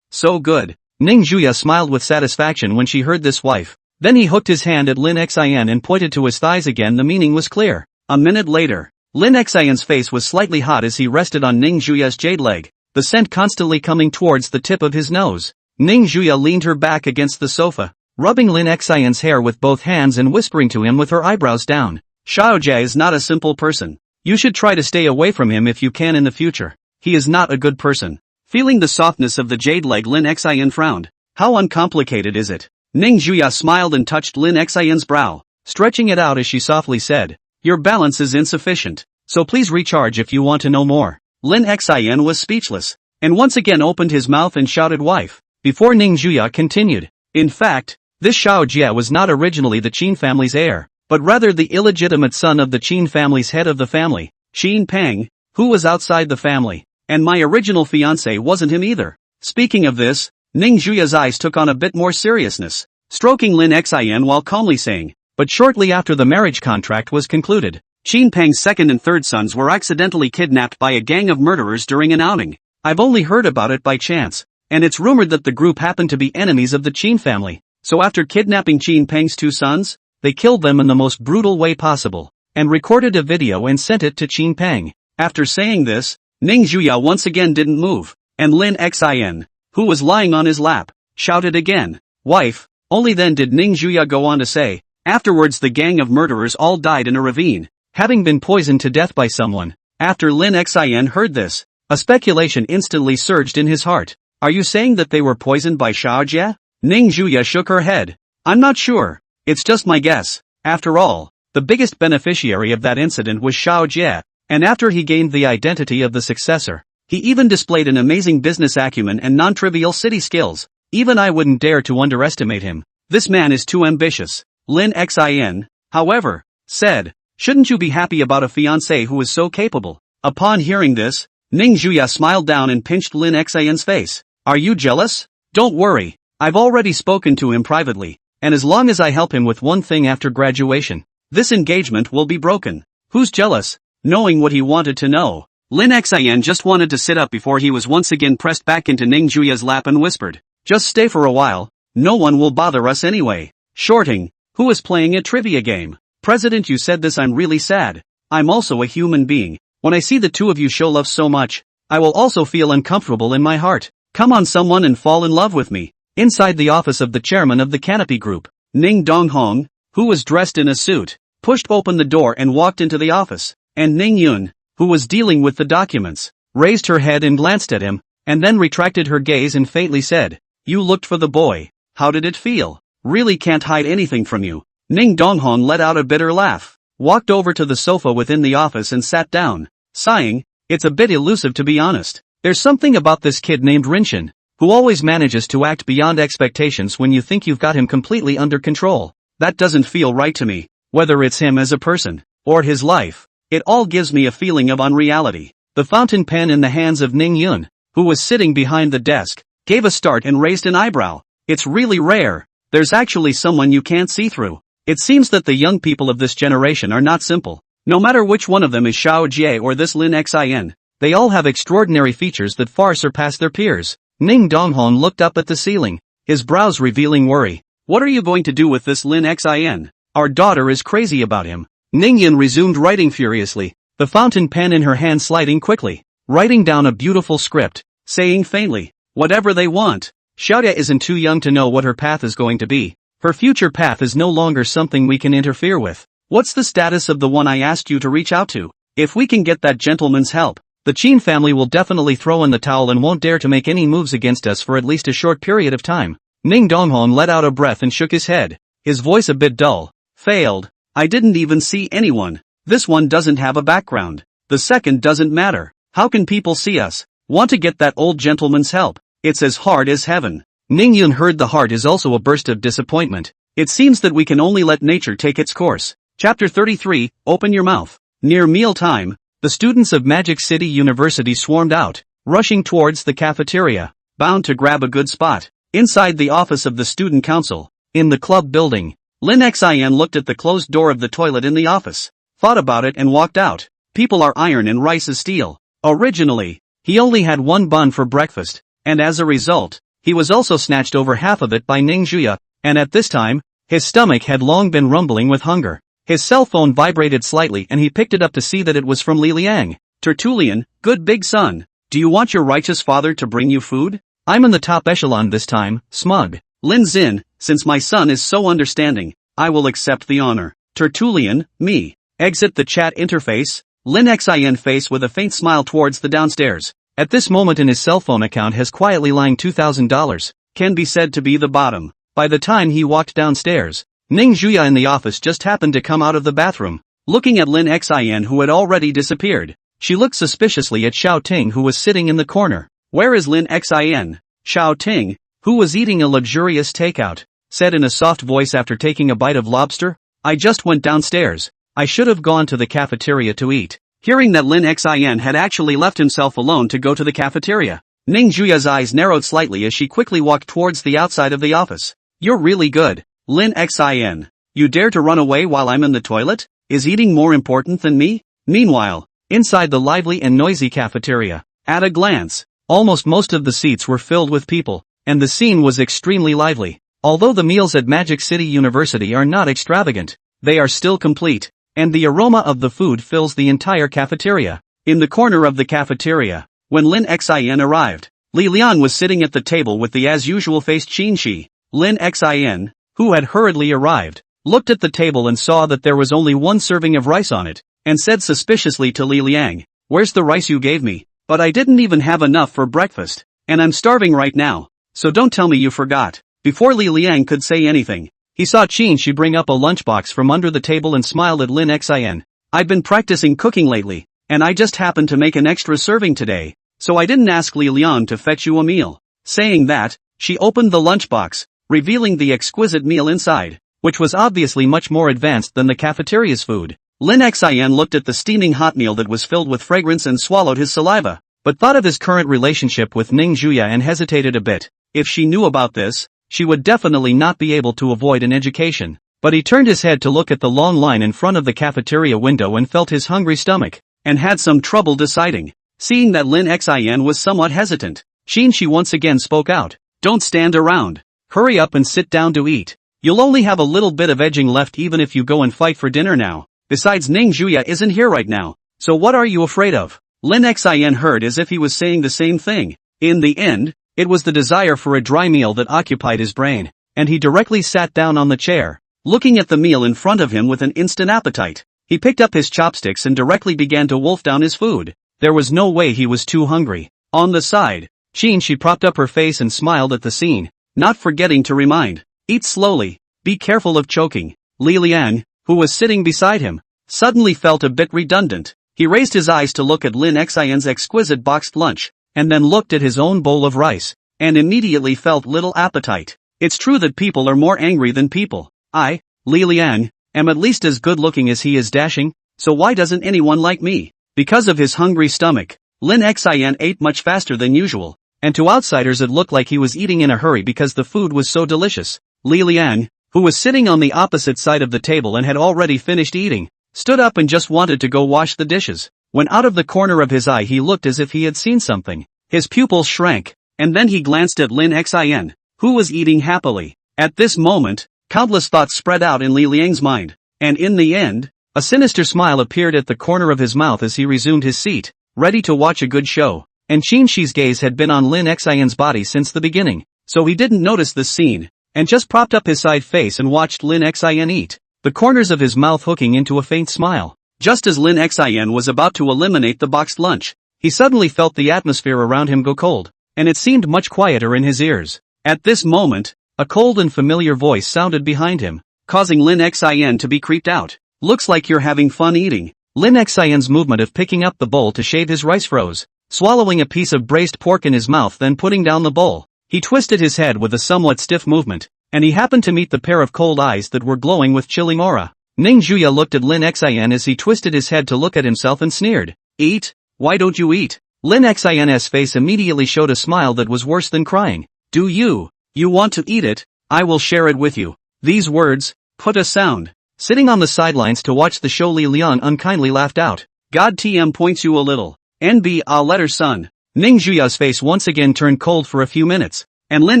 So good." Ning Juya smiled with satisfaction when she heard this wife. Then he hooked his hand at Lin Xin and pointed to his thighs again. The meaning was clear. A minute later, Lin Xin's face was slightly hot as he rested on Ning Juya's jade leg, the scent constantly coming towards the tip of his nose. Ning Juya leaned her back against the sofa, rubbing Lin Xin's hair with both hands and whispering to him with her eyebrows down. "Xiao Jie is not a simple person. You should try to stay away from him if you can in the future. He is not a good person." Feeling the softness of the jade leg, Lin Xian frowned. How uncomplicated is it? Ning Juya smiled and touched Lin Xian's brow, stretching it out as she softly said, your balance is insufficient, so please recharge if you want to know more. Lin Xian was speechless, and once again opened his mouth and shouted wife, before Ning Juya continued. In fact, this Xiao Jie was not originally the Qin family's heir, but rather the illegitimate son of the Qin family's head of the family, Qin Peng, who was outside the family, and my original fiancé wasn't him either. Speaking of this, Ning Juya's eyes took on a bit more seriousness, stroking Lin Xian while calmly saying, but shortly after the marriage contract was concluded, Qin Peng's second and third sons were accidentally kidnapped by a gang of murderers during an outing. I've only heard about it by chance, and it's rumored that the group happened to be enemies of the Qin family, so after kidnapping Qin Peng's two sons, they killed them in the most brutal way possible, and recorded a video and sent it to Qin Peng. After saying this, Ning Juya once again didn't move, and Lin Xian, who was lying on his lap, shouted again, wife. Only then did Ning Juya go on to say, afterwards the gang of murderers all died in a ravine, having been poisoned to death by someone. After Lin Xian heard this, a speculation instantly surged in his heart. Are you saying that they were poisoned by Xiao Jie? Ning Juya shook her head. I'm not sure. It's just my guess. After all, the biggest beneficiary of that incident was Xiao Jie, and after he gained the identity of the successor, he even displayed an amazing business acumen and non-trivial city skills. Even I wouldn't dare to underestimate him. This man is too ambitious. Lin Xian, however, said, shouldn't you be happy about a fiancé who is so capable? Upon hearing this, Ning Juya smiled down and pinched Lin Xian's face. Are you jealous? Don't worry, I've already spoken to him privately, and as long as I help him with one thing after graduation, this engagement will be broken. Who's jealous? Knowing what he wanted to know, Lin Xian just wanted to sit up before he was once again pressed back into Ning Juya's lap and whispered, just stay for a while, no one will bother us anyway. Shorting, who is playing a trivia game? President, you said this, I'm really sad. I'm also a human being. When I see the two of you show love so much, I will also feel uncomfortable in my heart. Come on someone and fall in love with me. Inside the office of the chairman of the Canopy Group, Ning Donghong, who was dressed in a suit, pushed open the door and walked into the office, and Ning Yun, who was dealing with the documents, raised her head and glanced at him, and then retracted her gaze and faintly said, you looked for the boy. How did it feel? Really can't hide anything from you. Ning Donghong let out a bitter laugh, walked over to the sofa within the office and sat down, sighing, it's a bit elusive to be honest. There's something about this kid named Rinshin, who always manages to act beyond expectations when you think you've got him completely under control. That doesn't feel right to me, whether it's him as a person, or his life. It all gives me a feeling of unreality. The fountain pen in the hands of Ning Yun, who was sitting behind the desk, gave a start and raised an eyebrow. It's really rare. There's actually someone you can't see through. It seems that the young people of this generation are not simple. No matter which one of them is Xiao Jie or this Lin Xian, they all have extraordinary features that far surpass their peers. Ning Donghong looked up at the ceiling, his brows revealing worry. What are you going to do with this Lin Xian? Our daughter is crazy about him. Ning Yun resumed writing furiously, the fountain pen in her hand sliding quickly, writing down a beautiful script, saying faintly, whatever they want. Xiaoya isn't too young to know what her path is going to be. Her future path is no longer something we can interfere with. What's the status of the one I asked you to reach out to? If we can get that gentleman's help, the Qin family will definitely throw in the towel and won't dare to make any moves against us for at least a short period of time. Ning Donghong let out a breath and shook his head, his voice a bit dull. Failed. I didn't even see anyone. This one doesn't have a background. The second doesn't matter. How can people see us? Want to get that old gentleman's help? It's as hard as heaven. Ning Yun heard the heart is also a burst of disappointment. It seems that we can only let nature take its course. Chapter 33, Open Your Mouth. Near mealtime, the students of Magic City University swarmed out, rushing towards the cafeteria, bound to grab a good spot. Inside the office of the student council, in the club building, Lin Xian looked at the closed door of the toilet in the office, thought about it and walked out. People are iron and rice is steel. Originally, he only had one bun for breakfast, and as a result, he was also snatched over half of it by Ning Juya, and at this time, his stomach had long been rumbling with hunger. His cell phone vibrated slightly and he picked it up to see that it was from Li Liang. Tertullian, good big son, do you want your righteous father to bring you food? I'm in the top echelon this time, smug. Lin Xin, since my son is so understanding, I will accept the honor. Tertullian, me. Exit the chat interface. Lin Xian face with a faint smile towards the downstairs. At this moment in his cell phone account has quietly lying $2,000, can be said to be the bottom. By the time he walked downstairs, Ning Juya in the office just happened to come out of the bathroom, looking at Lin Xin who had already disappeared. She looked suspiciously at Xiao Ting who was sitting in the corner. Where is Lin Xin? Xiao Ting, who was eating a luxurious takeout, said in a soft voice after taking a bite of lobster. I just went downstairs. I should have gone to the cafeteria to eat. Hearing that Lin Xin had actually left himself alone to go to the cafeteria, Ning Juya's eyes narrowed slightly as she quickly walked towards the outside of the office. You're really good, Lin Xin. You dare to run away while I'm in the toilet? Is eating more important than me? Meanwhile, inside the lively and noisy cafeteria, at a glance, almost most of the seats were filled with people, and the scene was extremely lively. Although the meals at Magic City University are not extravagant, they are still complete, and the aroma of the food fills the entire cafeteria. In the corner of the cafeteria, when Lin Xin arrived, Li Lian was sitting at the table with the as-usual faced Qin Shi. Lin Xin, who had hurriedly arrived, looked at the table and saw that there was only one serving of rice on it, and said suspiciously to Li Liang, "Where's the rice you gave me? But I didn't even have enough for breakfast, and I'm starving right now, so don't tell me you forgot." Before Li Liang could say anything, he saw Qin Shi bring up a lunchbox from under the table and smiled at Lin Xin. "I've been practicing cooking lately, and I just happened to make an extra serving today, so I didn't ask Li Liang to fetch you a meal." Saying that, she opened the lunchbox, revealing the exquisite meal inside, which was obviously much more advanced than the cafeteria's food. Lin Xin looked at the steaming hot meal that was filled with fragrance and swallowed his saliva, but thought of his current relationship with Ning Juya and hesitated a bit. If she knew about this, she would definitely not be able to avoid an education. But he turned his head to look at the long line in front of the cafeteria window and felt his hungry stomach, and had some trouble deciding. Seeing that Lin Xin was somewhat hesitant, Qin Shi once again spoke out. "Don't stand around. Hurry up and sit down to eat. You'll only have a little bit of edging left even if you go and fight for dinner now. Besides, Ning Juya isn't here right now, so what are you afraid of?" Lin Xin heard as if he was saying the same thing. In the end, it was the desire for a dry meal that occupied his brain, and he directly sat down on the chair, looking at the meal in front of him with an instant appetite. He picked up his chopsticks and directly began to wolf down his food. There was no way he was too hungry. On the side, Qin Shi propped up her face and smiled at the scene, not forgetting to remind, "Eat slowly, be careful of choking." Li Liang, who was sitting beside him, suddenly felt a bit redundant. He raised his eyes to look at Lin Xin's exquisite boxed lunch, and then looked at his own bowl of rice, and immediately felt little appetite. It's true that people are more angry than people. I, Li Liang, am at least as good looking as he is dashing, so why doesn't anyone like me? Because of his hungry stomach, Lin Xin ate much faster than usual, and to outsiders it looked like he was eating in a hurry because the food was so delicious. Li Liang, who was sitting on the opposite side of the table and had already finished eating, stood up and just wanted to go wash the dishes, when out of the corner of his eye he looked as if he had seen something. His pupils shrank, and then he glanced at Lin Xin, who was eating happily. At this moment, countless thoughts spread out in Li Liang's mind, and in the end, a sinister smile appeared at the corner of his mouth as he resumed his seat, ready to watch a good show. And Qin Shi's gaze had been on Lin Xin's body since the beginning, so he didn't notice this scene, and just propped up his side face and watched Lin Xin eat, the corners of his mouth hooking into a faint smile. Just as Lin Xin was about to eliminate the boxed lunch, he suddenly felt the atmosphere around him go cold, and it seemed much quieter in his ears. At this moment, a cold and familiar voice sounded behind him, causing Lin Xin to be creeped out. "Looks like you're having fun eating." Lin Xin's movement of picking up the bowl to shave his rice froze, swallowing a piece of braised pork in his mouth then putting down the bowl. He twisted his head with a somewhat stiff movement, and he happened to meet the pair of cold eyes that were glowing with chilling aura. Ning Juya looked at Lin Xin as he twisted his head to look at himself and sneered. "Eat? Why don't you eat?" Lin Xin's face immediately showed a smile that was worse than crying. "Do you want to eat it? I will share it with you." These words put a sound. Sitting on the sidelines to watch the show, Li Liang unkindly laughed out. "God TM points you a little. NB a letter son." Ning Juya's face once again turned cold for a few minutes, and Lin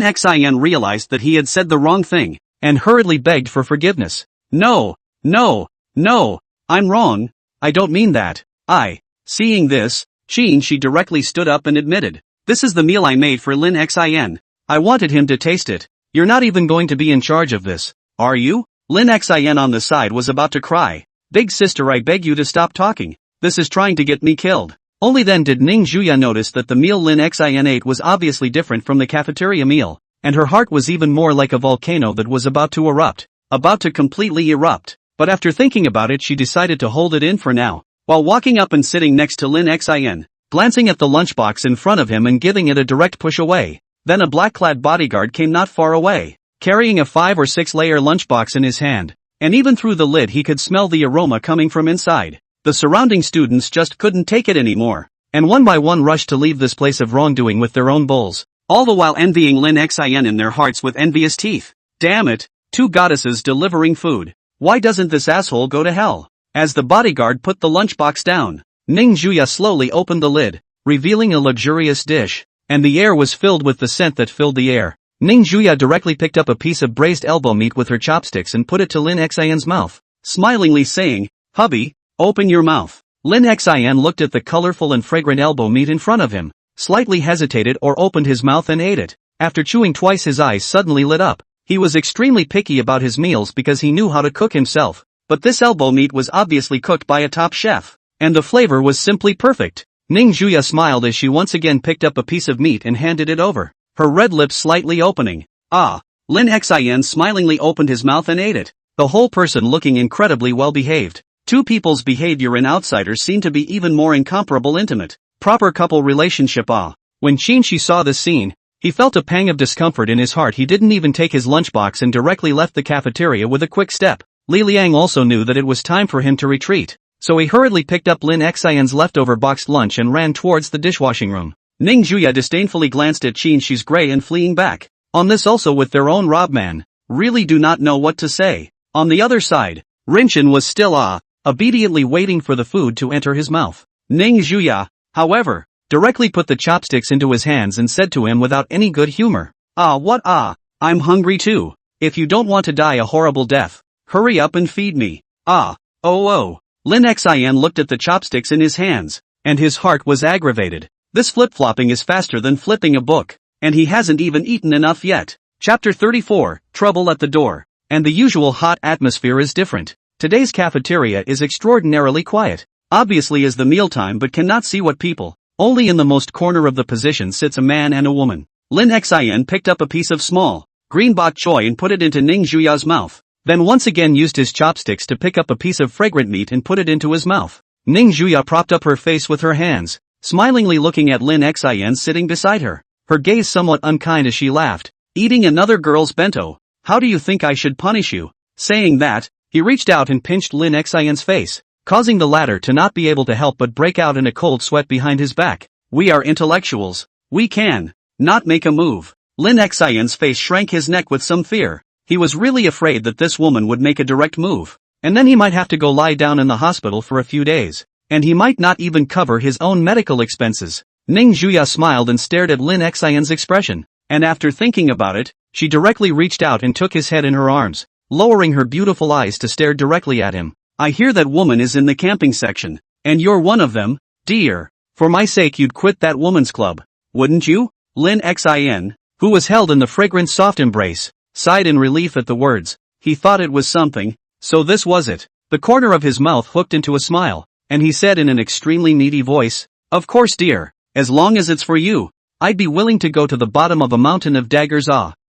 Xin realized that he had said the wrong thing, and hurriedly begged for forgiveness. No, I'm wrong, I don't mean that. Seeing this, Qin Shi directly stood up and admitted, "This is the meal I made for Lin Xin. I wanted him to taste it." "You're not even going to be in charge of this, are you?" Lin Xin on the side was about to cry. "Big sister, I beg you to stop talking. This is trying to get me killed." Only then did Ning Juya notice that the meal Lin Xin ate was obviously different from the cafeteria meal, and her heart was even more like a volcano that was about to erupt. About to completely erupt. But after thinking about it, she decided to hold it in for now. While walking up and sitting next to Lin Xin, glancing at the lunchbox in front of him and giving it a direct push away. Then a black-clad bodyguard came not far away, carrying a 5 or 6 layer lunchbox in his hand. And even through the lid he could smell the aroma coming from inside. The surrounding students just couldn't take it anymore, and one by one rushed to leave this place of wrongdoing with their own bowls, all the while envying Lin Xin in their hearts with envious teeth. Damn it, 2 goddesses delivering food. Why doesn't this asshole go to hell? As the bodyguard put the lunchbox down, Ning Juya slowly opened the lid, revealing a luxurious dish, and the air was filled with the scent that filled the air. Ning Juya directly picked up a piece of braised elbow meat with her chopsticks and put it to Lin Xin's mouth, smilingly saying, "Hubby, open your mouth." Lin Xin looked at the colorful and fragrant elbow meat in front of him, slightly hesitated or opened his mouth and ate it. After chewing twice his eyes suddenly lit up. He was extremely picky about his meals because he knew how to cook himself, but this elbow meat was obviously cooked by a top chef, and the flavor was simply perfect. Ning Juya smiled as she once again picked up a piece of meat and handed it over, her red lips slightly opening. Ah! Lin Xin smilingly opened his mouth and ate it, the whole person looking incredibly well behaved. Two people's behavior in outsiders seemed to be even more incomparable intimate, proper couple relationship. Ah! When Qin saw this scene, he felt a pang of discomfort in his heart. He didn't even take his lunchbox and directly left the cafeteria with a quick step. Li Liang also knew that it was time for him to retreat, so he hurriedly picked up Lin Xin's leftover boxed lunch and ran towards the dishwashing room. Ning Juya disdainfully glanced at Qin's gray and fleeing back. On this also with their own Robman, really do not know what to say. On the other side, Rinchen was still obediently waiting for the food to enter his mouth. Ning Juya, however, directly put the chopsticks into his hands and said to him without any good humor, "What? I'm hungry too. If you don't want to die a horrible death, hurry up and feed me." Oh. Lin Xin looked at the chopsticks in his hands, and his heart was aggravated. This flip-flopping is faster than flipping a book, and he hasn't even eaten enough yet. Chapter 34, Trouble at the Door. And the usual hot atmosphere is different. Today's cafeteria is extraordinarily quiet, obviously is the mealtime, but cannot see what people. Only in the most corner of the position sits a man and a woman. Lin Xin picked up a piece of small, green bok choy and put it into Ning Juya's mouth, then once again used his chopsticks to pick up a piece of fragrant meat and put it into his mouth. Ning Juya propped up her face with her hands, smilingly looking at Lin Xin sitting beside her, her gaze somewhat unkind as she laughed. "Eating another girl's bento? How do you think I should punish you?" Saying that, he reached out and pinched Lin Xin's face, causing the latter to not be able to help but break out in a cold sweat behind his back. "We are intellectuals. We can not make a move." Lin Xin's face shrank his neck with some fear. He was really afraid that this woman would make a direct move, and then he might have to go lie down in the hospital for a few days, and he might not even cover his own medical expenses. Ning Juya smiled and stared at Lin Xin's expression, and after thinking about it, she directly reached out and took his head in her arms, lowering her beautiful eyes to stare directly at him. "I hear that woman is in the camping section, and you're one of them, dear. For my sake you'd quit that woman's club, wouldn't you?" Lin Xin, who was held in the fragrant soft embrace, sighed in relief at the words. He thought it was something, so this was it. The corner of his mouth hooked into a smile, and he said in an extremely needy voice, "Of course dear, as long as it's for you, I'd be willing to go to the bottom of a mountain of daggers.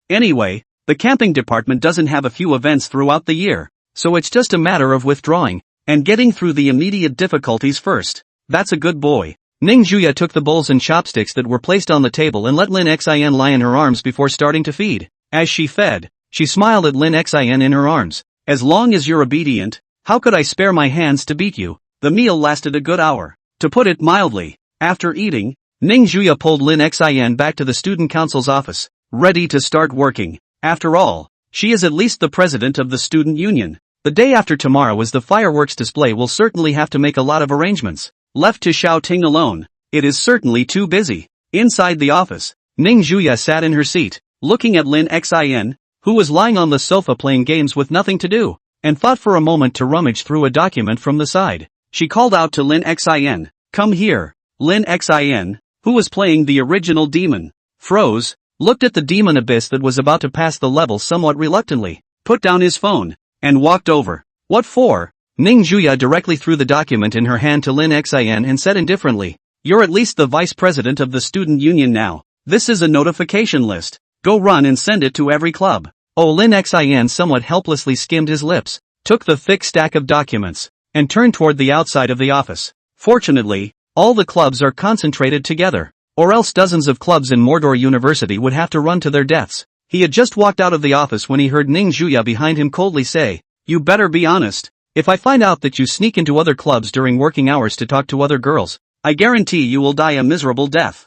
Anyway, the camping department doesn't have a few events throughout the year, so it's just a matter of withdrawing, and getting through the immediate difficulties first. That's a good boy." Ning Juya took the bowls and chopsticks that were placed on the table and let Lin Xin lie in her arms before starting to feed. As she fed, she smiled at Lin Xin in her arms. "As long as you're obedient, how could I spare my hands to beat you?" The meal lasted a good hour, to put it mildly. After eating, Ning Juya pulled Lin Xin back to the student council's office, ready to start working. After all, she is at least the president of the student union. The day after tomorrow is the fireworks display. Will certainly have to make a lot of arrangements. Left to Xiao Ting alone, it is certainly too busy. Inside the office, Ning Juya sat in her seat, looking at Lin Xin, who was lying on the sofa playing games with nothing to do, and thought for a moment to rummage through a document from the side. She called out to Lin Xin, "Come here." Lin Xin, who was playing the original demon, froze, looked at the demon abyss that was about to pass the level somewhat reluctantly, put down his phone, and walked over. "What for?" Ning Juya directly threw the document in her hand to Lin Xin and said indifferently, You're at least the vice president of the student union now. This is a notification list. Go run and send it to every club. Oh, Lin Xin somewhat helplessly skimmed his lips, took the thick stack of documents, and turned toward the outside of the office. Fortunately, all the clubs are concentrated together, or else dozens of clubs in Mordor University would have to run to their deaths. He had just walked out of the office when he heard Ning Zhuya behind him coldly say, "You better be honest. If I find out that you sneak into other clubs during working hours to talk to other girls, I guarantee you will die a miserable death."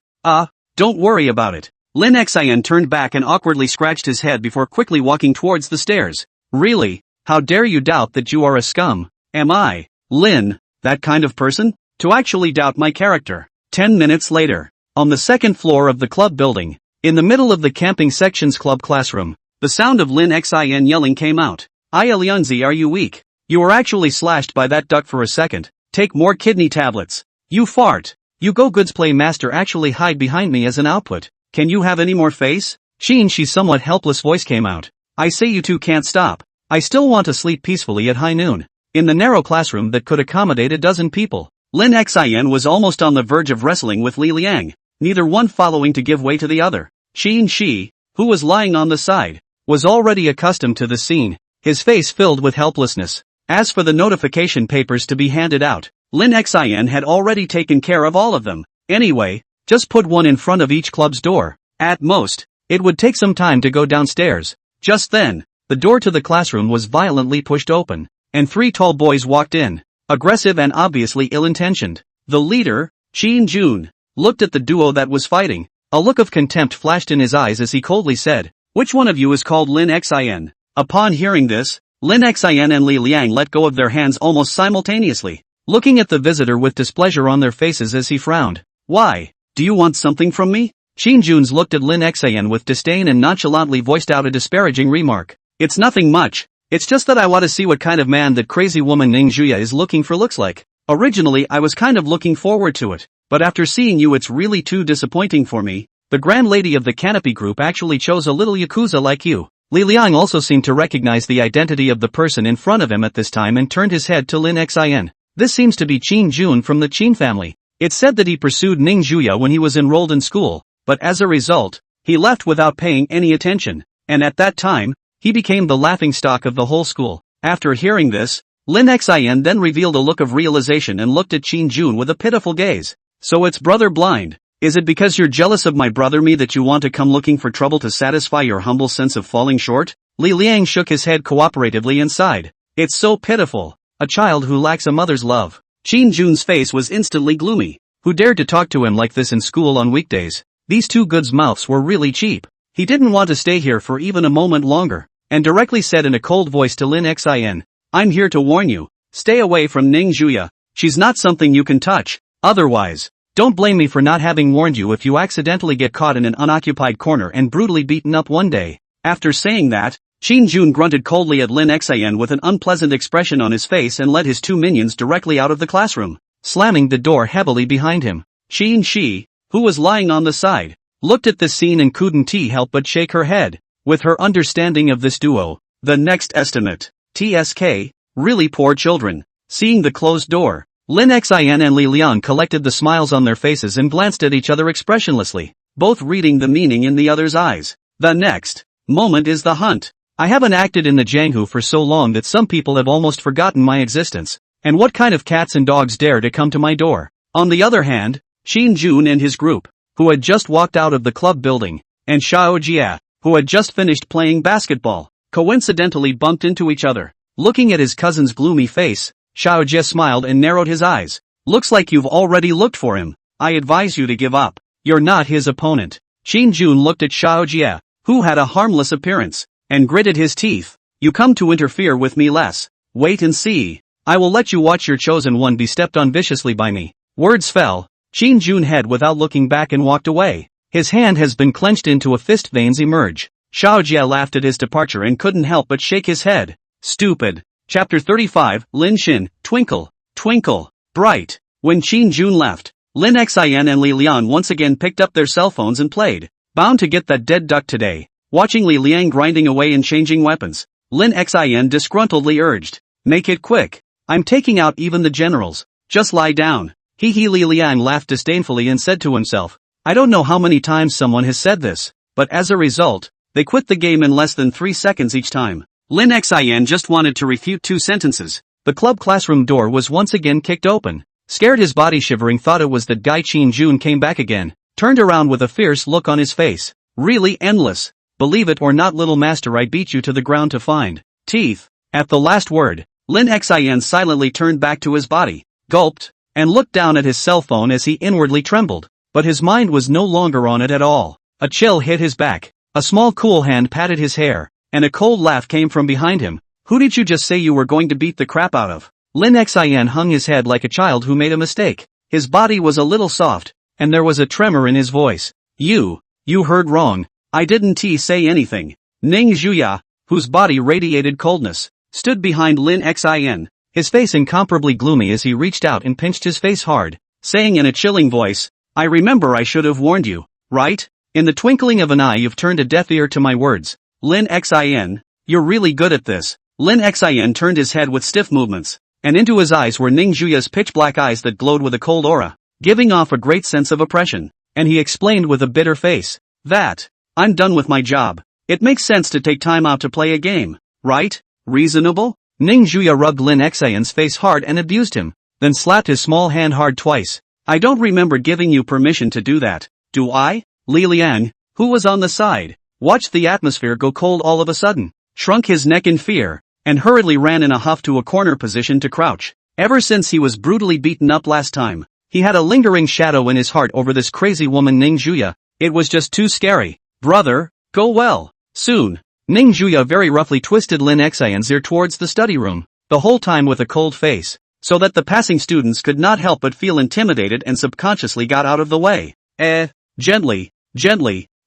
Don't worry about it. Lin Xin turned back and awkwardly scratched his head before quickly walking towards the stairs. Really? How dare you doubt that you are a scum? Am I, Lin, that kind of person? To actually doubt my character? 10 minutes later, on the second floor of the club building, in the middle of the camping section's club classroom, the sound of Lin Xin yelling came out. Lianzi, are you weak? You were actually slashed by that duck for a second. Take more kidney tablets. You fart. You go goods play master actually hide behind me as an output. Can you have any more face? She's somewhat helpless voice came out. I say you two can't stop. I still want to sleep peacefully at high noon. In the narrow classroom that could accommodate a dozen people. Lin Xin was almost on the verge of wrestling with Li Liang, neither one following to give way to the other. Shi, who was lying on the side, was already accustomed to the scene, his face filled with helplessness. As for the notification papers to be handed out, Lin Xin had already taken care of all of them. Anyway, just put one in front of each club's door. At most, it would take some time to go downstairs. Just then, the door to the classroom was violently pushed open, and 3 tall boys walked in, aggressive and obviously ill-intentioned. The leader, Qin Jun, looked at the duo that was fighting. A look of contempt flashed in his eyes as he coldly said, "Which one of you is called Lin Xin?" Upon hearing this, Lin Xin and Li Liang let go of their hands almost simultaneously, looking at the visitor with displeasure on their faces as he frowned. "Why? Do you want something from me?" Qin Juns looked at Lin Xin with disdain and nonchalantly voiced out a disparaging remark. "It's nothing much. It's just that I want to see what kind of man that crazy woman Ning Zhuya is looking for looks like. Originally I was kind of looking forward to it, but after seeing you it's really too disappointing for me. The grand lady of the Canopy group actually chose a little yakuza like you." Li Liang also seemed to recognize the identity of the person in front of him at this time and turned his head to Lin Xin. This seems to be Qin Jun from the Qin family. It's said that he pursued Ning Zhuya when he was enrolled in school, but as a result, he left without paying any attention, and at that time, he became the laughingstock of the whole school. After hearing this, Lin Xin then revealed a look of realization and looked at Qin Jun with a pitiful gaze. "So it's brother blind. Is it because you're jealous of my brother me that you want to come looking for trouble to satisfy your humble sense of falling short?" Li Liang shook his head cooperatively and sighed. "It's so pitiful. A child who lacks a mother's love." Qin Jun's face was instantly gloomy. Who dared to talk to him like this in school on weekdays? These two goods mouths were really cheap. He didn't want to stay here for even a moment longer, and directly said in a cold voice to Lin Xin, "I'm here to warn you. Stay away from Ning Zhuya. She's not something you can touch. Otherwise, don't blame me for not having warned you if you accidentally get caught in an unoccupied corner and brutally beaten up one day." After saying that, Qin Jun grunted coldly at Lin Xin with an unpleasant expression on his face and led his 2 minions directly out of the classroom, slamming the door heavily behind him. Shi, who was lying on the side, looked at this scene and couldn't help but shake her head. With her understanding of this duo, the next estimate, TSK, really poor children. Seeing the closed door, Lin Xin and Li Liang collected the smiles on their faces and glanced at each other expressionlessly, both reading the meaning in the other's eyes. The next moment is the hunt. I haven't acted in the Jianghu for so long that some people have almost forgotten my existence. And what kind of cats and dogs dare to come to my door? On the other hand, Qin Jun and his group, who had just walked out of the club building, and Xiao Jia, who had just finished playing basketball, coincidentally bumped into each other. Looking at his cousin's gloomy face, Xiao Jia smiled and narrowed his eyes. "Looks like you've already looked for him. I advise you to give up. You're not his opponent." Qin Jun looked at Xiao Jia, who had a harmless appearance, and gritted his teeth. "You come to interfere with me less. Wait and see. I will let you watch your chosen one be stepped on viciously by me." Words fell. Qin Jun head without looking back and walked away. His hand has been clenched into a fist, veins emerge. Xiao Jia laughed at his departure and couldn't help but shake his head. Stupid. Chapter 35, Lin Xin, Twinkle, Twinkle, Bright. When Qin Jun left, Lin Xin and Li Liang once again picked up their cell phones and played. Bound to get that dead duck today. Watching Li Liang grinding away and changing weapons, Lin Xin disgruntledly urged, "Make it quick. I'm taking out even the generals. Just lie down." He Li Liang laughed disdainfully and said to himself, I don't know how many times someone has said this, but as a result, they quit the game in less than 3 seconds each time. Lin Xian just wanted to refute 2 sentences. The club classroom door was once again kicked open. Scared, his body shivering, thought it was that Gai Qin Jun came back again, turned around with a fierce look on his face. Really endless. Believe it or not, little master, I beat you to the ground to find teeth. At the last word, Lin Xian silently turned back to his body, gulped, and looked down at his cell phone as he inwardly trembled. But his mind was no longer on it at all. A chill hit his back. A small cool hand patted his hair, and a cold laugh came from behind him. Who did you just say you were going to beat the crap out of? Lin Xian hung his head like a child who made a mistake. His body was a little soft, and there was a tremor in his voice. You heard wrong. I didn't say anything. Ning Zhuya, whose body radiated coldness, stood behind Lin Xian, his face incomparably gloomy as he reached out and pinched his face hard, saying in a chilling voice, I remember I should have warned you, right? In the twinkling of an eye you've turned a deaf ear to my words. Lin Xian, you're really good at this. Lin Xian turned his head with stiff movements, and into his eyes were Ning Zhuya's pitch-black eyes that glowed with a cold aura, giving off a great sense of oppression, and he explained with a bitter face, I'm done with my job. It makes sense to take time out to play a game, right? Reasonable? Ning Zhuya rubbed Lin Xian's face hard and abused him, then slapped his small hand hard twice. I don't remember giving you permission to do that, do I? Li Liang, who was on the side, watched the atmosphere go cold all of a sudden, shrunk his neck in fear, and hurriedly ran in a huff to a corner position to crouch. Ever since he was brutally beaten up last time, he had a lingering shadow in his heart over this crazy woman Ning Zhuya. It was just too scary. Brother, go well. Soon. Ning Zhuya very roughly twisted Lin Xian's ear towards the study room, the whole time with a cold face, so that the passing students could not help but feel intimidated and subconsciously got out of the way. Gently,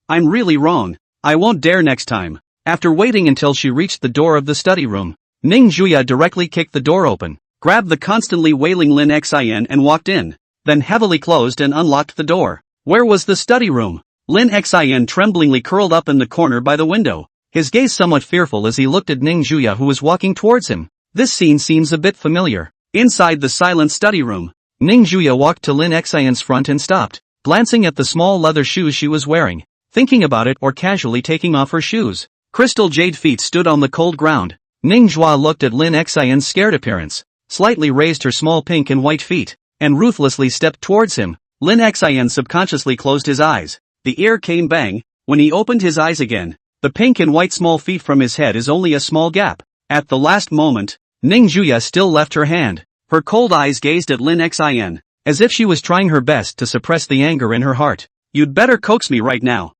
I'm really wrong. I won't dare next time. After waiting until she reached the door of the study room, Ning Zhuya directly kicked the door open, grabbed the constantly wailing Lin Xian and walked in, then heavily closed and unlocked the door. Where was the study room? Lin Xian tremblingly curled up in the corner by the window, his gaze somewhat fearful as he looked at Ning Zhuya, who was walking towards him. This scene seems a bit familiar. Inside the silent study room, Ning Zhuya walked to Lin Xian's front and stopped, glancing at the small leather shoes she was wearing, thinking about it or casually taking off her shoes. Crystal jade feet stood on the cold ground. Ning Zhuya looked at Lin Xian's scared appearance, slightly raised her small pink and white feet, and ruthlessly stepped towards him. Lin Xian subconsciously closed his eyes. The ear came bang. When he opened his eyes again, the pink and white small feet from his head is only a small gap. At the last moment, Ning Zhuya still left her hand. Her cold eyes gazed at Lin Xian, as if she was trying her best to suppress the anger in her heart. You'd better coax me right now,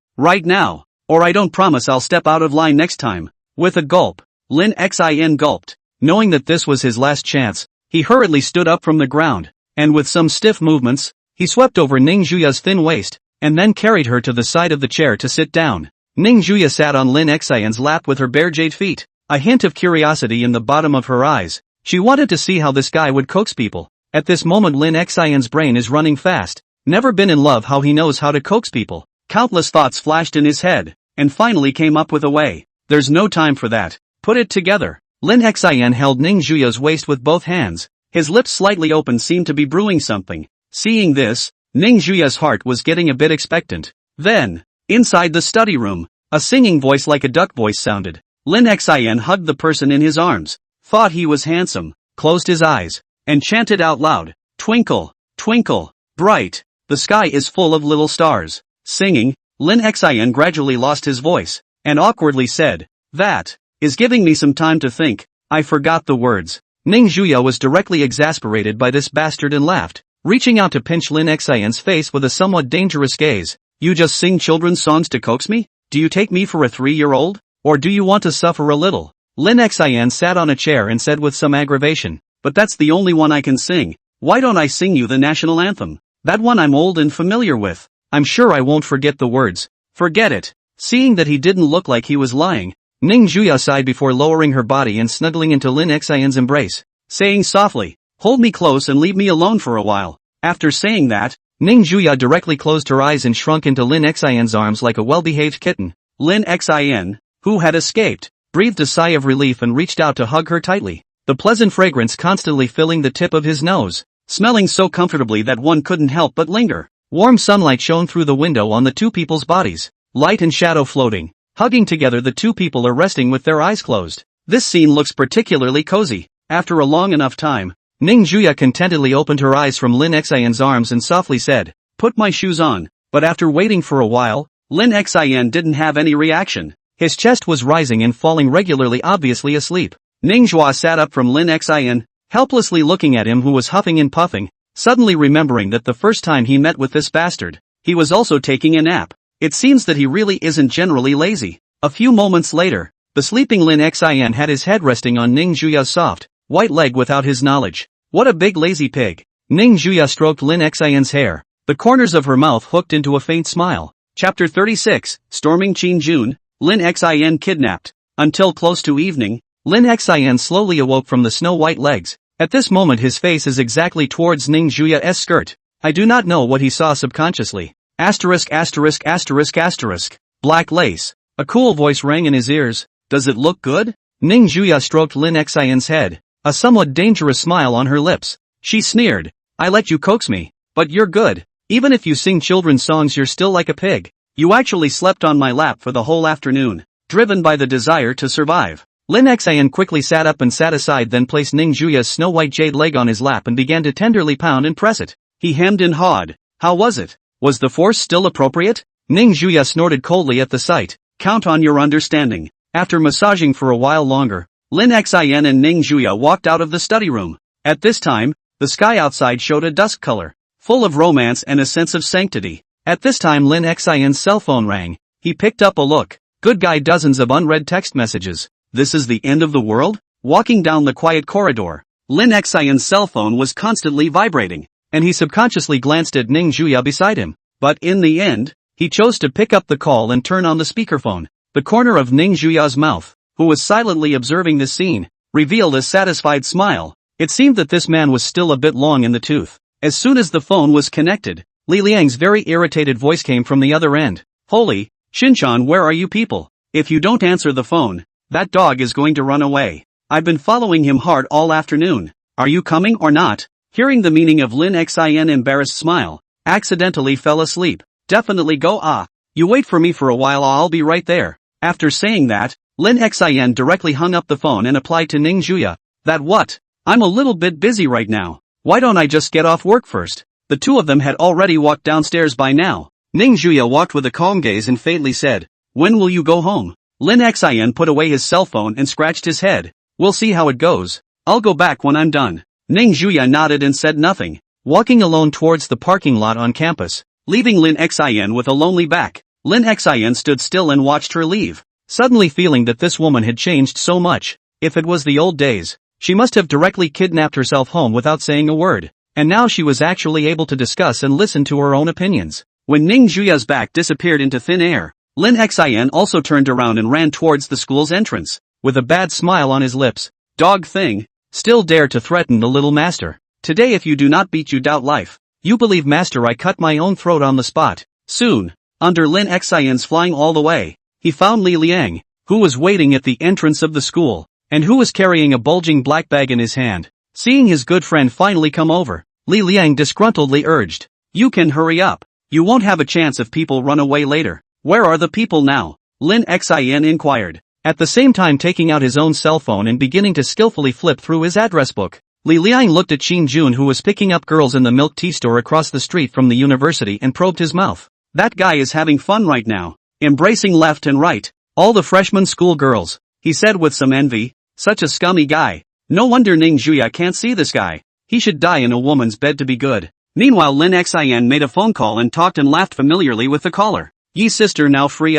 or I don't promise I'll step out of line next time. With a gulp, Lin Xian gulped. Knowing that this was his last chance, he hurriedly stood up from the ground, and with some stiff movements, he swept over Ning Zhuya's thin waist, and then carried her to the side of the chair to sit down. Ning Zhuya sat on Lin Xian's lap with her bare jade feet, a hint of curiosity in the bottom of her eyes. She wanted to see how this guy would coax people. At this moment Lin Xian's brain is running fast. Never been in love, how he knows how to coax people. Countless thoughts flashed in his head, and finally came up with a way. There's no time for that. Put it together. Lin Xian held Ning Zhuya's waist with both hands. His lips slightly open, seemed to be brewing something. Seeing this, Ning Zhuya's heart was getting a bit expectant. Then, inside the study room, a singing voice like a duck voice sounded. Lin Xian hugged the person in his arms, thought he was handsome, closed his eyes, and chanted out loud, Twinkle, twinkle, bright, the sky is full of little stars. Singing, Lin Xian gradually lost his voice, and awkwardly said, That is giving me some time to think. I forgot the words. Ning Zhuya was directly exasperated by this bastard and laughed, reaching out to pinch Lin Xian's face with a somewhat dangerous gaze. You just sing children's songs to coax me? Do you take me for a 3-year-old? Or do you want to suffer a little? Lin Xian sat on a chair and said with some aggravation, But that's the only one I can sing. Why don't I sing you the national anthem? That one I'm old and familiar with. I'm sure I won't forget the words. Forget it. Seeing that he didn't look like he was lying, Ning Zhuya sighed before lowering her body and snuggling into Lin Xian's embrace, saying softly, Hold me close and leave me alone for a while. After saying that, Ning Zhuya directly closed her eyes and shrunk into Lin Xian's arms like a well-behaved kitten. Lin Xian, who had escaped, breathed a sigh of relief and reached out to hug her tightly, the pleasant fragrance constantly filling the tip of his nose. smelling so comfortably that one couldn't help but linger. Warm sunlight shone through the window on the two people's bodies. Light and shadow floating. Hugging together, the two people are resting with their eyes closed. This scene looks particularly cozy. After a long enough time, Ning Juya contentedly opened her eyes from Lin Xian's arms and softly said, "Put my shoes on." But after waiting for a while, Lin Xian didn't have any reaction. His chest was rising and falling regularly, obviously asleep. Ning Zhua sat up from Lin Xian, helplessly looking at him who was huffing and puffing, suddenly remembering that the first time he met with this bastard, he was also taking a nap. It seems that he really isn't generally lazy. A few moments later, the sleeping Lin Xian had his head resting on Ning Juya's soft, white leg without his knowledge. What a big lazy pig. Ning Juya stroked Lin Xian's hair, the corners of her mouth hooked into a faint smile. Chapter 36, Storming Qinjun, Lin Xian kidnapped. Until close to evening, Lin Xian slowly awoke from the snow-white legs. At this moment his face is exactly towards Ning Juya's skirt. I do not know what he saw subconsciously. Asterisk asterisk asterisk asterisk. Black lace. A cool voice rang in his ears. Does it look good? Ning Juya stroked Lin Xian's head, a somewhat dangerous smile on her lips. She sneered. I let you coax me, but you're good. Even if you sing children's songs you're still like a pig. You actually slept on my lap for the whole afternoon, driven by the desire to survive. Lin Xian quickly sat up and sat aside, then placed Ning Juya's snow-white jade leg on his lap and began to tenderly pound and press it. He hemmed and hawed. How was it? Was the force still appropriate? Ning Juya snorted coldly at the sight. Count on your understanding. After massaging for a while longer, Lin Xian and Ning Juya walked out of the study room. At this time, the sky outside showed a dusk color, full of romance and a sense of sanctity. At this time Lin Xian's cell phone rang. He picked up a look. Good guy, dozens of unread text messages. This is the end of the world? Walking down the quiet corridor, Lin Xian's cell phone was constantly vibrating, and he subconsciously glanced at Ning Juya beside him. But in the end, he chose to pick up the call and turn on the speakerphone. The corner of Ning Juya's mouth, who was silently observing this scene, revealed a satisfied smile. It seemed that this man was still a bit long in the tooth. As soon as the phone was connected, Li Liang's very irritated voice came from the other end. Holy, Shinchan, where are you people? If you don't answer the phone, that dog is going to run away. I've been following him hard all afternoon. Are you coming or not? Hearing the meaning of Lin Xian embarrassed smile, accidentally fell asleep. Definitely go. You wait for me for a while, I'll be right there. After saying that, Lin Xian directly hung up the phone and applied to Ning Juya. That what? I'm a little bit busy right now. Why don't I just get off work first? The two of them had already walked downstairs by now. Ning Juya walked with a calm gaze and faintly said, when will you go home? Lin Xian put away his cell phone and scratched his head. We'll see how it goes. I'll go back when I'm done. Ning Juya nodded and said nothing, walking alone towards the parking lot on campus, leaving Lin Xian with a lonely back. Lin Xian stood still and watched her leave, suddenly feeling that this woman had changed so much. If it was the old days, she must have directly kidnapped herself home without saying a word, and now she was actually able to discuss and listen to her own opinions. When Ning Juya's back disappeared into thin air, Lin Xian also turned around and ran towards the school's entrance, with a bad smile on his lips. Dog thing, still dare to threaten the little master. Today if you do not beat, you doubt life. You believe master, I cut my own throat on the spot. Soon, under Lin Xian's flying all the way, he found Li Liang, who was waiting at the entrance of the school, and who was carrying a bulging black bag in his hand. Seeing his good friend finally come over, Li Liang disgruntledly urged, you can hurry up. You won't have a chance if people run away later. Where are the people now? Lin Xian inquired, at the same time taking out his own cell phone and beginning to skillfully flip through his address book. Li Liang looked at Qin Jun, who was picking up girls in the milk tea store across the street from the university, and probed his mouth. That guy is having fun right now, embracing left and right all the freshman school girls, he said with some envy. Such a scummy guy. No wonder Ning Juya can't see this guy. He should die in a woman's bed to be good. Meanwhile Lin Xian made a phone call and talked and laughed familiarly with the caller. Ye sister, now free,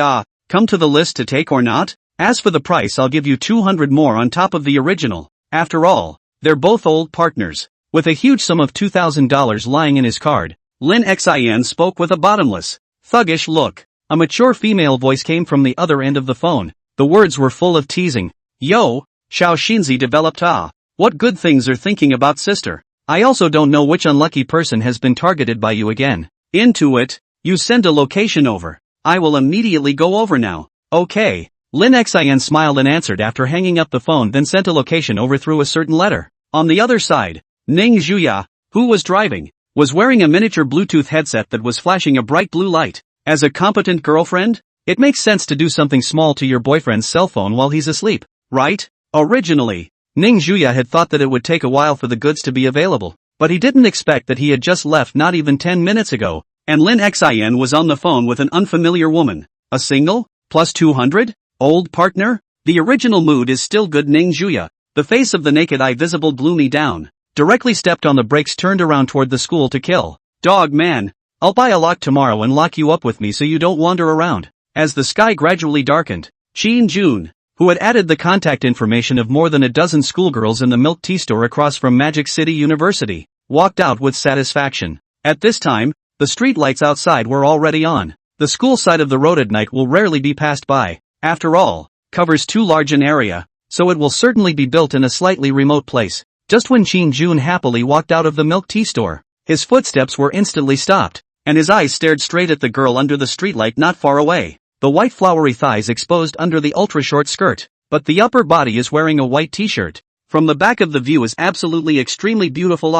come to the list to take or not? As for the price, I'll give you 200 more on top of the original. After all, they're both old partners. With a huge sum of $2,000 lying in his card, Lin Xian spoke with a bottomless, thuggish look. A mature female voice came from the other end of the phone. The words were full of teasing. Yo, Xiao Xinzi developed. What good things are thinking about, sister? I also don't know which unlucky person has been targeted by you again. Into it, you send a location over. I will immediately go over now. Okay. Lin Xian smiled and answered after hanging up the phone, then sent a location over through a certain letter. On the other side, Ning Juya, who was driving, was wearing a miniature Bluetooth headset that was flashing a bright blue light. As a competent girlfriend, it makes sense to do something small to your boyfriend's cell phone while he's asleep, right? Originally, Ning Juya had thought that it would take a while for the goods to be available, but he didn't expect that he had just left not even 10 minutes ago, and Lin Xin was on the phone with an unfamiliar woman. A single, plus 200, old partner? The original mood is still good. Ning Juya, the face of the naked eye visible gloomy down, directly stepped on the brakes, turned around toward the school to kill. Dog man, I'll buy a lock tomorrow and lock you up with me so you don't wander around. As the sky gradually darkened, Qin Jun, who had added the contact information of more than a dozen schoolgirls in the milk tea store across from Magic City University, walked out with satisfaction. At this time, the street lights outside were already on. The school side of the road at night will rarely be passed by. After all, covers too large an area, so it will certainly be built in a slightly remote place. Just when Qin Jun happily walked out of the milk tea store, his footsteps were instantly stopped, and his eyes stared straight at the girl under the streetlight not far away. The white flowery thighs exposed under the ultra-short skirt, but the upper body is wearing a white t-shirt. From the back of the view is absolutely extremely beautiful.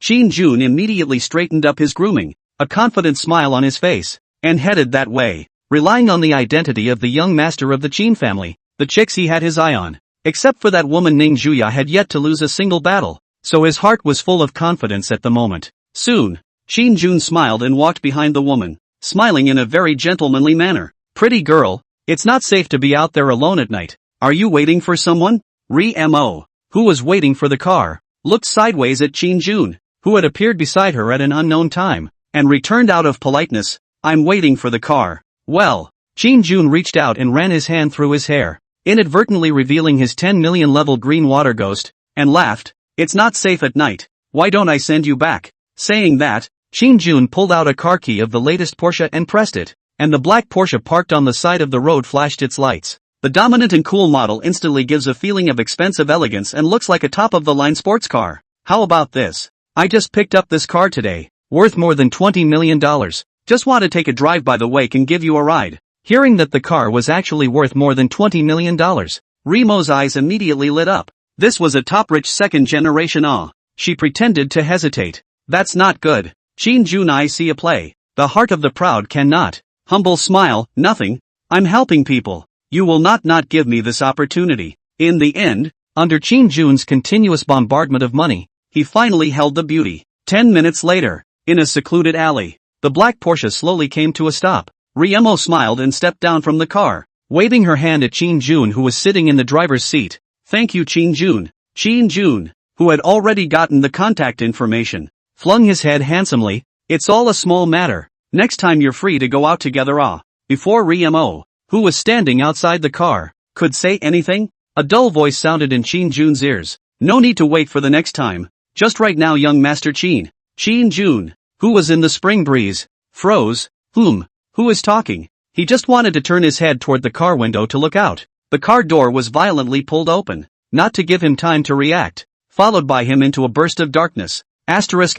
Qin Jun immediately straightened up his grooming, a confident smile on his face, and headed that way, relying on the identity of the young master of the Qin family, the chicks he had his eye on. Except for that woman, Ning Juya had yet to lose a single battle, so his heart was full of confidence at the moment. Soon, Qin Jun smiled and walked behind the woman, smiling in a very gentlemanly manner. Pretty girl, it's not safe to be out there alone at night. Are you waiting for someone? Mo, who was waiting for the car, looked sideways at Qin Jun, who had appeared beside her at an unknown time, and returned out of politeness, I'm waiting for the car. Well, Qin Jun reached out and ran his hand through his hair, inadvertently revealing his 10 million level green water ghost, and laughed. It's not safe at night. Why don't I send you back? Saying that, Qin Jun pulled out a car key of the latest Porsche and pressed it, and the black Porsche parked on the side of the road flashed its lights. The dominant and cool model instantly gives a feeling of expensive elegance and looks like a top-of-the-line sports car. How about this? I just picked up this car today, worth more than $20 million. Just want to take a drive by the way, can give you a ride. Hearing that the car was actually worth more than $20 million, Remo's eyes immediately lit up. This was a top-rich second-generation. She pretended to hesitate. That's not good. Qin Jun, I see a play. The heart of the proud cannot. Humble smile, nothing. I'm helping people. You will not give me this opportunity. In the end, under Qin Jun's continuous bombardment of money, he finally held the beauty. 10 minutes later, in a secluded alley, the black Porsche slowly came to a stop. Mo smiled and stepped down from the car, waving her hand at Qin Jun, who was sitting in the driver's seat. Thank you, Qin Jun. Qin Jun, who had already gotten the contact information, flung his head handsomely. It's all a small matter. Next time you're free to go out together. Before Mo, who was standing outside the car, could say anything, a dull voice sounded in Qin Jun's ears. No need to wait for the next time. Just right now, young Master Qin. Qin Jun, who was in the spring breeze, froze. Who is talking? He just wanted to turn his head toward the car window to look out. The car door was violently pulled open, not to give him time to react, followed by him into a burst of darkness. Asterisk.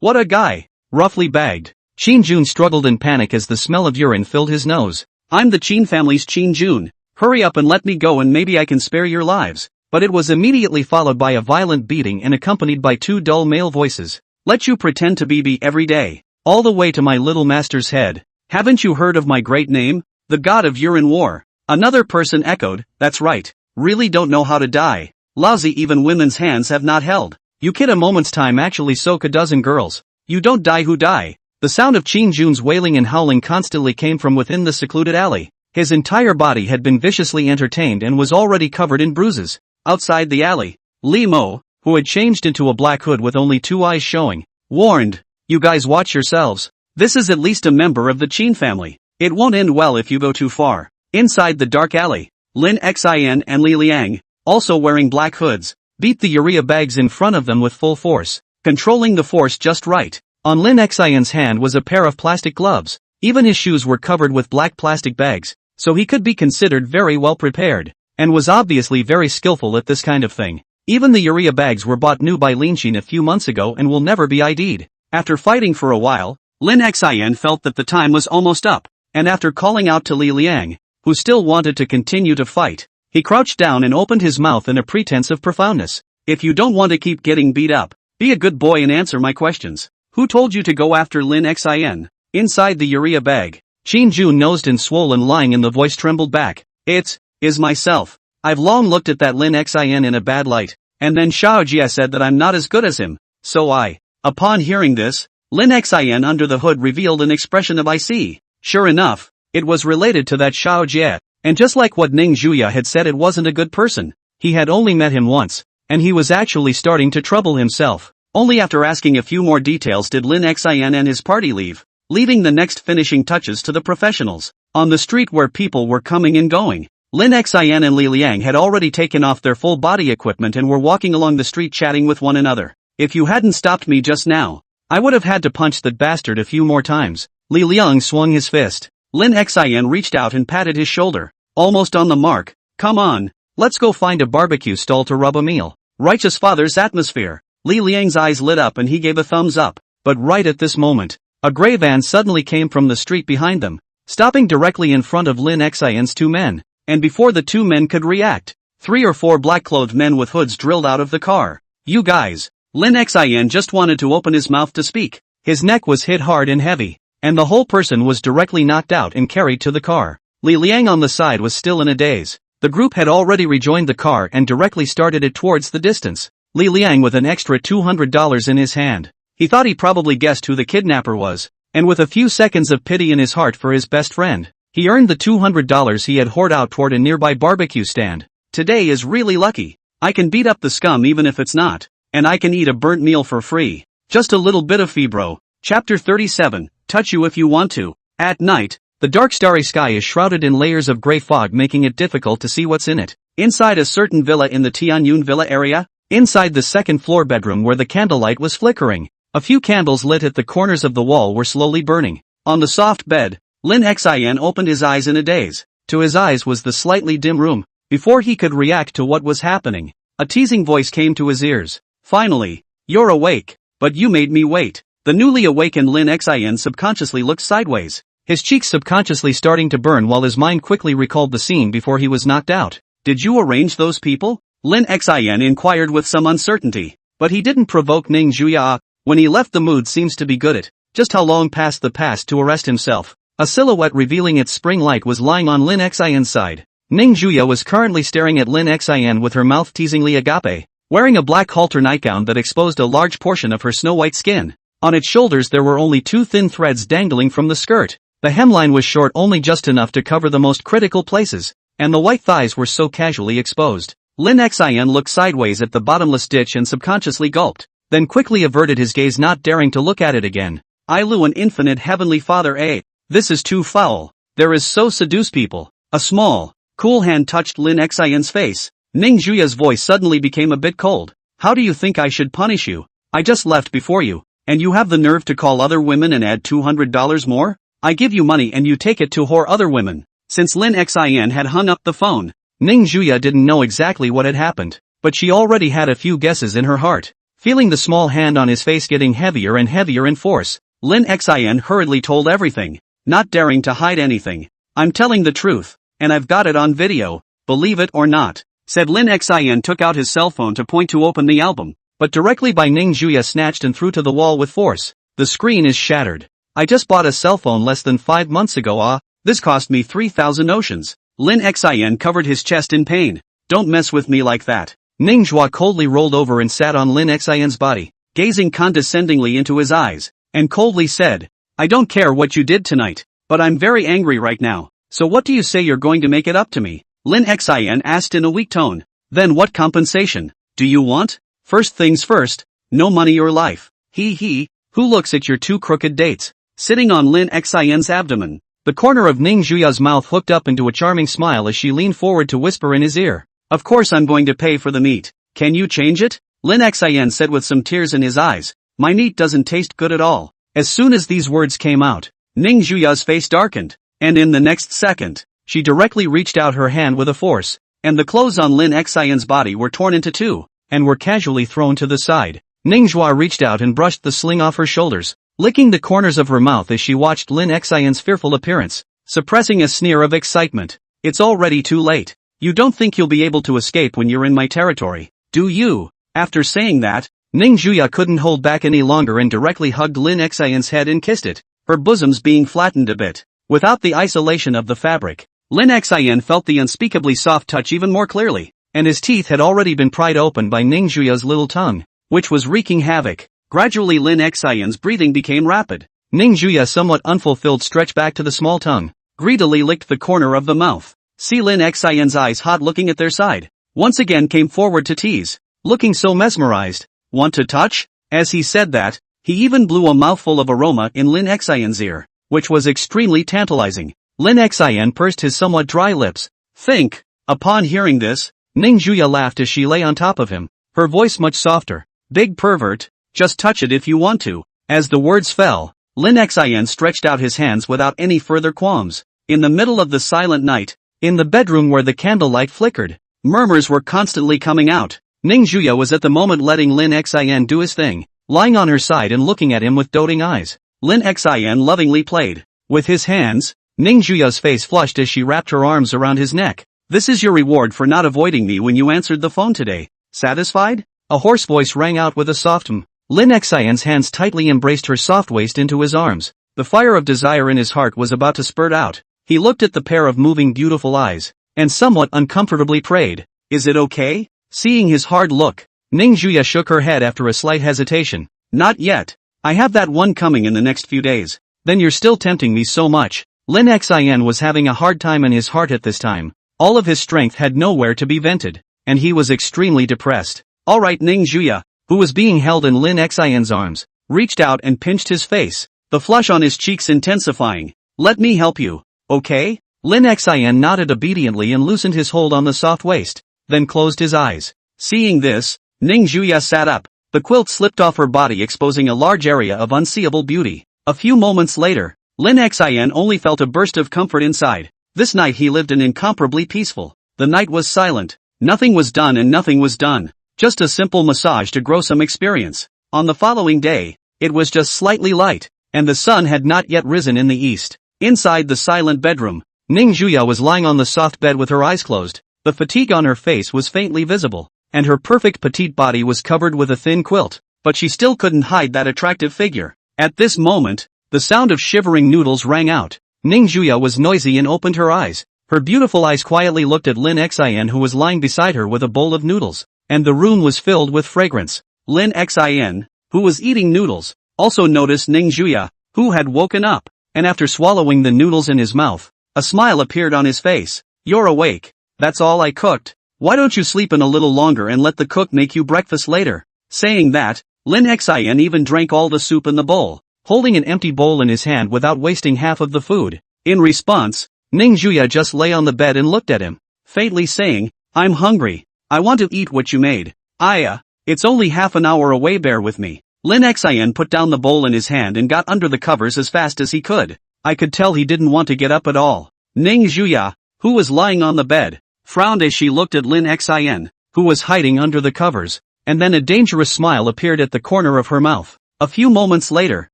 What a guy. Roughly bagged. Qin Jun struggled in panic as the smell of urine filled his nose. I'm the Qin family's Qin Jun. Hurry up and let me go and maybe I can spare your lives. But it was immediately followed by a violent beating and accompanied by two dull male voices. Let you pretend to be every day, all the way to my little master's head. Haven't you heard of my great name? The god of urine war. Another person echoed, that's right. Really don't know how to die. Lousy, even women's hands have not held. You kid, a moment's time actually soak a dozen girls. You don't die who die. The sound of Qin Jun's wailing and howling constantly came from within the secluded alley. His entire body had been viciously entertained and was already covered in bruises. Outside the alley, Mo, who had changed into a black hood with only two eyes showing, warned, you guys watch yourselves. This is at least a member of the Qin family. It won't end well if you go too far. Inside the dark alley, Lin Xin and Li Liang, also wearing black hoods, beat the urea bags in front of them with full force, controlling the force just right. On Lin Xion's hand was a pair of plastic gloves. Even his shoes were covered with black plastic bags, so he could be considered very well prepared, and was obviously very skillful at this kind of thing. Even the urea bags were bought new by Linxin a few months ago and will never be ID'd. After fighting for a while, Lin Xian felt that the time was almost up, and after calling out to Li Liang, who still wanted to continue to fight, he crouched down and opened his mouth in a pretense of profoundness. If you don't want to keep getting beat up, Be a good boy and answer my questions. Who told you to go after Lin Xin? Inside the urea bag, Qin Ju nosed and swollen lying and the voice trembled back. Is myself. I've long looked at that Lin Xin in a bad light, and then Xiao Jie said that I'm not as good as him, so I. Upon hearing this, Lin Xin under the hood revealed an expression of I see. Sure enough, it was related to that Xiao Jie, and just like what Ning Juya had said, it wasn't a good person. He had only met him once, and he was actually starting to trouble himself. Only after asking a few more details did Lin Xin and his party leave, leaving the next finishing touches to the professionals. On the street where people were coming and going, Lin Xin and Li Liang had already taken off their full body equipment and were walking along the street chatting with one another. If you hadn't stopped me just now, I would have had to punch that bastard a few more times. Li Liang swung his fist. Lin Xin reached out and patted his shoulder. Almost on the mark. Come on, let's go find a barbecue stall to rub a meal. Righteous father's atmosphere. Li Liang's eyes lit up and he gave a thumbs up. But right at this moment, a gray van suddenly came from the street behind them, stopping directly in front of Lin Xin's two men. And before the two men could react, 3 or 4 black-clothed men with hoods drilled out of the car. You guys. Lin Xin just wanted to open his mouth to speak. His neck was hit hard and heavy, and the whole person was directly knocked out and carried to the car. Li Liang on the side was still in a daze. The group had already rejoined the car and directly started it towards the distance. Li Liang with an extra $200 in his hand. He thought he probably guessed who the kidnapper was, and with a few seconds of pity in his heart for his best friend, he earned the $200 he had hoarded out toward a nearby barbecue stand. Today is really lucky. I can beat up the scum even if it's not, and I can eat a burnt meal for free. Just a little bit of fibro. Chapter 37, touch you if you want to. At night, the dark starry sky is shrouded in layers of gray fog, making it difficult to see what's in it. Inside a certain villa in the Tianyun Villa area, inside the second floor bedroom where the candlelight was flickering, a few candles lit at the corners of the wall were slowly burning. On the soft bed, Lin Xin opened his eyes in a daze. To his eyes was the slightly dim room. Before he could react to what was happening, a teasing voice came to his ears. Finally, you're awake, but you made me wait. The newly awakened Lin Xin subconsciously looked sideways, his cheeks subconsciously starting to burn while his mind quickly recalled the scene before he was knocked out. Did you arrange those people? Lin Xin inquired with some uncertainty, but he didn't provoke Ning Juya. When he left, the mood seems to be good at just how long past the past to arrest himself. A silhouette revealing its spring light was lying on Lin Xin's side. Ning Juya was currently staring at Lin Xin with her mouth teasingly agape, wearing a black halter nightgown that exposed a large portion of her snow-white skin. On its shoulders there were only 2 thin threads dangling from the skirt. The hemline was short, only just enough to cover the most critical places, and the white thighs were so casually exposed. Lin Xin looked sideways at the bottomless ditch and subconsciously gulped, then quickly averted his gaze, not daring to look at it again. Ilu, an infinite heavenly father, this is too foul. There is so seduce people. A small, cool hand touched Lin Xin's face. Ning Juya's voice suddenly became a bit cold. How do you think I should punish you? I just left before you, and you have the nerve to call other women and add $200 more? I give you money and you take it to whore other women. Since Lin Xin had hung up the phone, Ning Juya didn't know exactly what had happened, but she already had a few guesses in her heart. Feeling the small hand on his face getting heavier and heavier in force, Lin Xin hurriedly told everything, not daring to hide anything. I'm telling the truth, and I've got it on video, believe it or not, said Lin Xin. Took out his cell phone to point to open the album, but directly by Ning Juya snatched and threw to the wall with force. The screen is shattered. I just bought a cell phone less than 5 months ago. This cost me 3,000 oceans. Lin Xin covered his chest in pain. Don't mess with me like that. Ning Zhua coldly rolled over and sat on Lin Xin's body, gazing condescendingly into his eyes, and coldly said, I don't care what you did tonight, but I'm very angry right now, so what do you say you're going to make it up to me? Lin Xin asked in a weak tone. Then what compensation do you want? First things first, no money or life. He, who looks at your 2 crooked dates, sitting on Lin Xin's abdomen. The corner of Ning Juya's mouth hooked up into a charming smile as she leaned forward to whisper in his ear. Of course I'm going to pay for the meat. Can you change it? Lin Xin said with some tears in his eyes. My meat doesn't taste good at all. As soon as these words came out, Ning Juya's face darkened, and in the next second, she directly reached out her hand with a force, and the clothes on Lin Xin's body were torn into 2, and were casually thrown to the side. Ning Zhua reached out and brushed the sling off her shoulders, licking the corners of her mouth as she watched Lin Xin's fearful appearance, suppressing a sneer of excitement. It's already too late. You don't think you'll be able to escape when you're in my territory, do you? After saying that, Ning Juya couldn't hold back any longer and directly hugged Lin Xian's head and kissed it, her bosoms being flattened a bit. Without the isolation of the fabric, Lin Xian felt the unspeakably soft touch even more clearly, and his teeth had already been pried open by Ning Juya's little tongue, which was wreaking havoc. Gradually Lin Xian's breathing became rapid. Ning Juya, somewhat unfulfilled, stretched back to the small tongue, greedily licked the corner of the mouth. See Lin Xian's eyes hot looking at their side, once again came forward to tease, looking so mesmerized. Want to touch? As he said that, he even blew a mouthful of aroma in Lin Xian's ear, which was extremely tantalizing. Lin Xian pursed his somewhat dry lips. Think. Upon hearing this, Ning Juya laughed as she lay on top of him, her voice much softer. Big pervert, just touch it if you want to. As the words fell, Lin Xian stretched out his hands without any further qualms. In the middle of the silent night, in the bedroom where the candlelight flickered, murmurs were constantly coming out. Ning Juya was at the moment letting Lin Xian do his thing, lying on her side and looking at him with doting eyes. Lin Xian lovingly played with his hands. Ning Juya's face flushed as she wrapped her arms around his neck. This is your reward for not avoiding me when you answered the phone today. Satisfied? A hoarse voice rang out with a soft Lin Xian's hands tightly embraced her soft waist into his arms. The fire of desire in his heart was about to spurt out. He looked at the pair of moving beautiful eyes, and somewhat uncomfortably prayed, "Is it okay?" Seeing his hard look, Ning Juya shook her head after a slight hesitation. "Not yet. I have that one coming in the next few days." "Then you're still tempting me so much." Lin Xian was having a hard time in his heart at this time. All of his strength had nowhere to be vented, and he was extremely depressed. Alright, Ning Juya, who was being held in Lin Xian's arms, reached out and pinched his face, the flush on his cheeks intensifying. "Let me help you, okay?" Lin Xian nodded obediently and loosened his hold on the soft waist, then closed his eyes. Seeing this, Ning Juya sat up. The quilt slipped off her body, exposing a large area of unseeable beauty. A few moments later, Lin Xian only felt a burst of comfort inside. This night he lived an incomparably peaceful. The night was silent. Nothing was done and nothing was done. Just a simple massage to grow some experience. On the following day, it was just slightly light, and the sun had not yet risen in the east. Inside the silent bedroom, Ning Juya was lying on the soft bed with her eyes closed. The fatigue on her face was faintly visible, and her perfect petite body was covered with a thin quilt, but she still couldn't hide that attractive figure. At this moment, the sound of shivering noodles rang out. Ning Juya was noisy and opened her eyes. Her beautiful eyes quietly looked at Lin Xian, who was lying beside her with a bowl of noodles, and the room was filled with fragrance. Lin Xian, who was eating noodles, also noticed Ning Juya, who had woken up, and after swallowing the noodles in his mouth, a smile appeared on his face. "You're awake. That's all I cooked. Why don't you sleep in a little longer and let the cook make you breakfast later?" Saying that, Lin Xian even drank all the soup in the bowl, holding an empty bowl in his hand without wasting half of the food. In response, Ning Juya just lay on the bed and looked at him, faintly saying, "I'm hungry. I want to eat what you made." It's only half an hour away, bear with me." Lin Xian put down the bowl in his hand and got under the covers as fast as he could. I could tell he didn't want to get up at all. Ning Juya, who was lying on the bed, frowned as she looked at Lin Xian, who was hiding under the covers, and then a dangerous smile appeared at the corner of her mouth. A few moments later,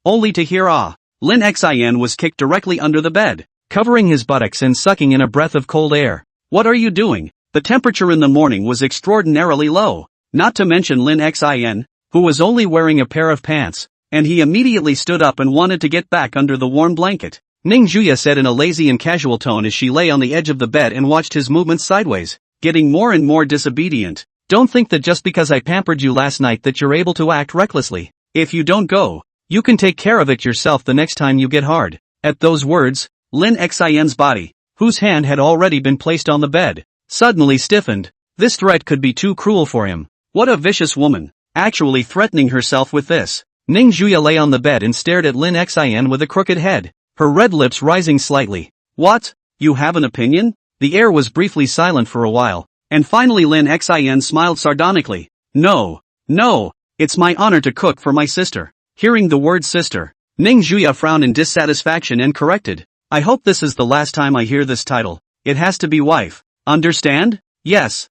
only to hear Lin Xian was kicked directly under the bed, covering his buttocks and sucking in a breath of cold air. "What are you doing?" The temperature in the morning was extraordinarily low, not to mention Lin Xian, who was only wearing a pair of pants, and he immediately stood up and wanted to get back under the warm blanket. Ning Juya said in a lazy and casual tone as she lay on the edge of the bed and watched his movements sideways, getting more and more disobedient. "Don't think that just because I pampered you last night that you're able to act recklessly. If you don't go, you can take care of it yourself the next time you get hard." At those words, Lin Xian's body, whose hand had already been placed on the bed, suddenly stiffened. This threat could be too cruel for him. What a vicious woman, actually threatening herself with this. Ning Juya lay on the bed and stared at Lin Xian with a crooked head, her red lips rising slightly. "What? You have an opinion?" The air was briefly silent for a while, and finally Lin Xian smiled sardonically. No, it's my honor to cook for my sister." Hearing the word sister, Ning Juya frowned in dissatisfaction and corrected. "I hope this is the last time I hear this title. It has to be wife. Understand?" Yes.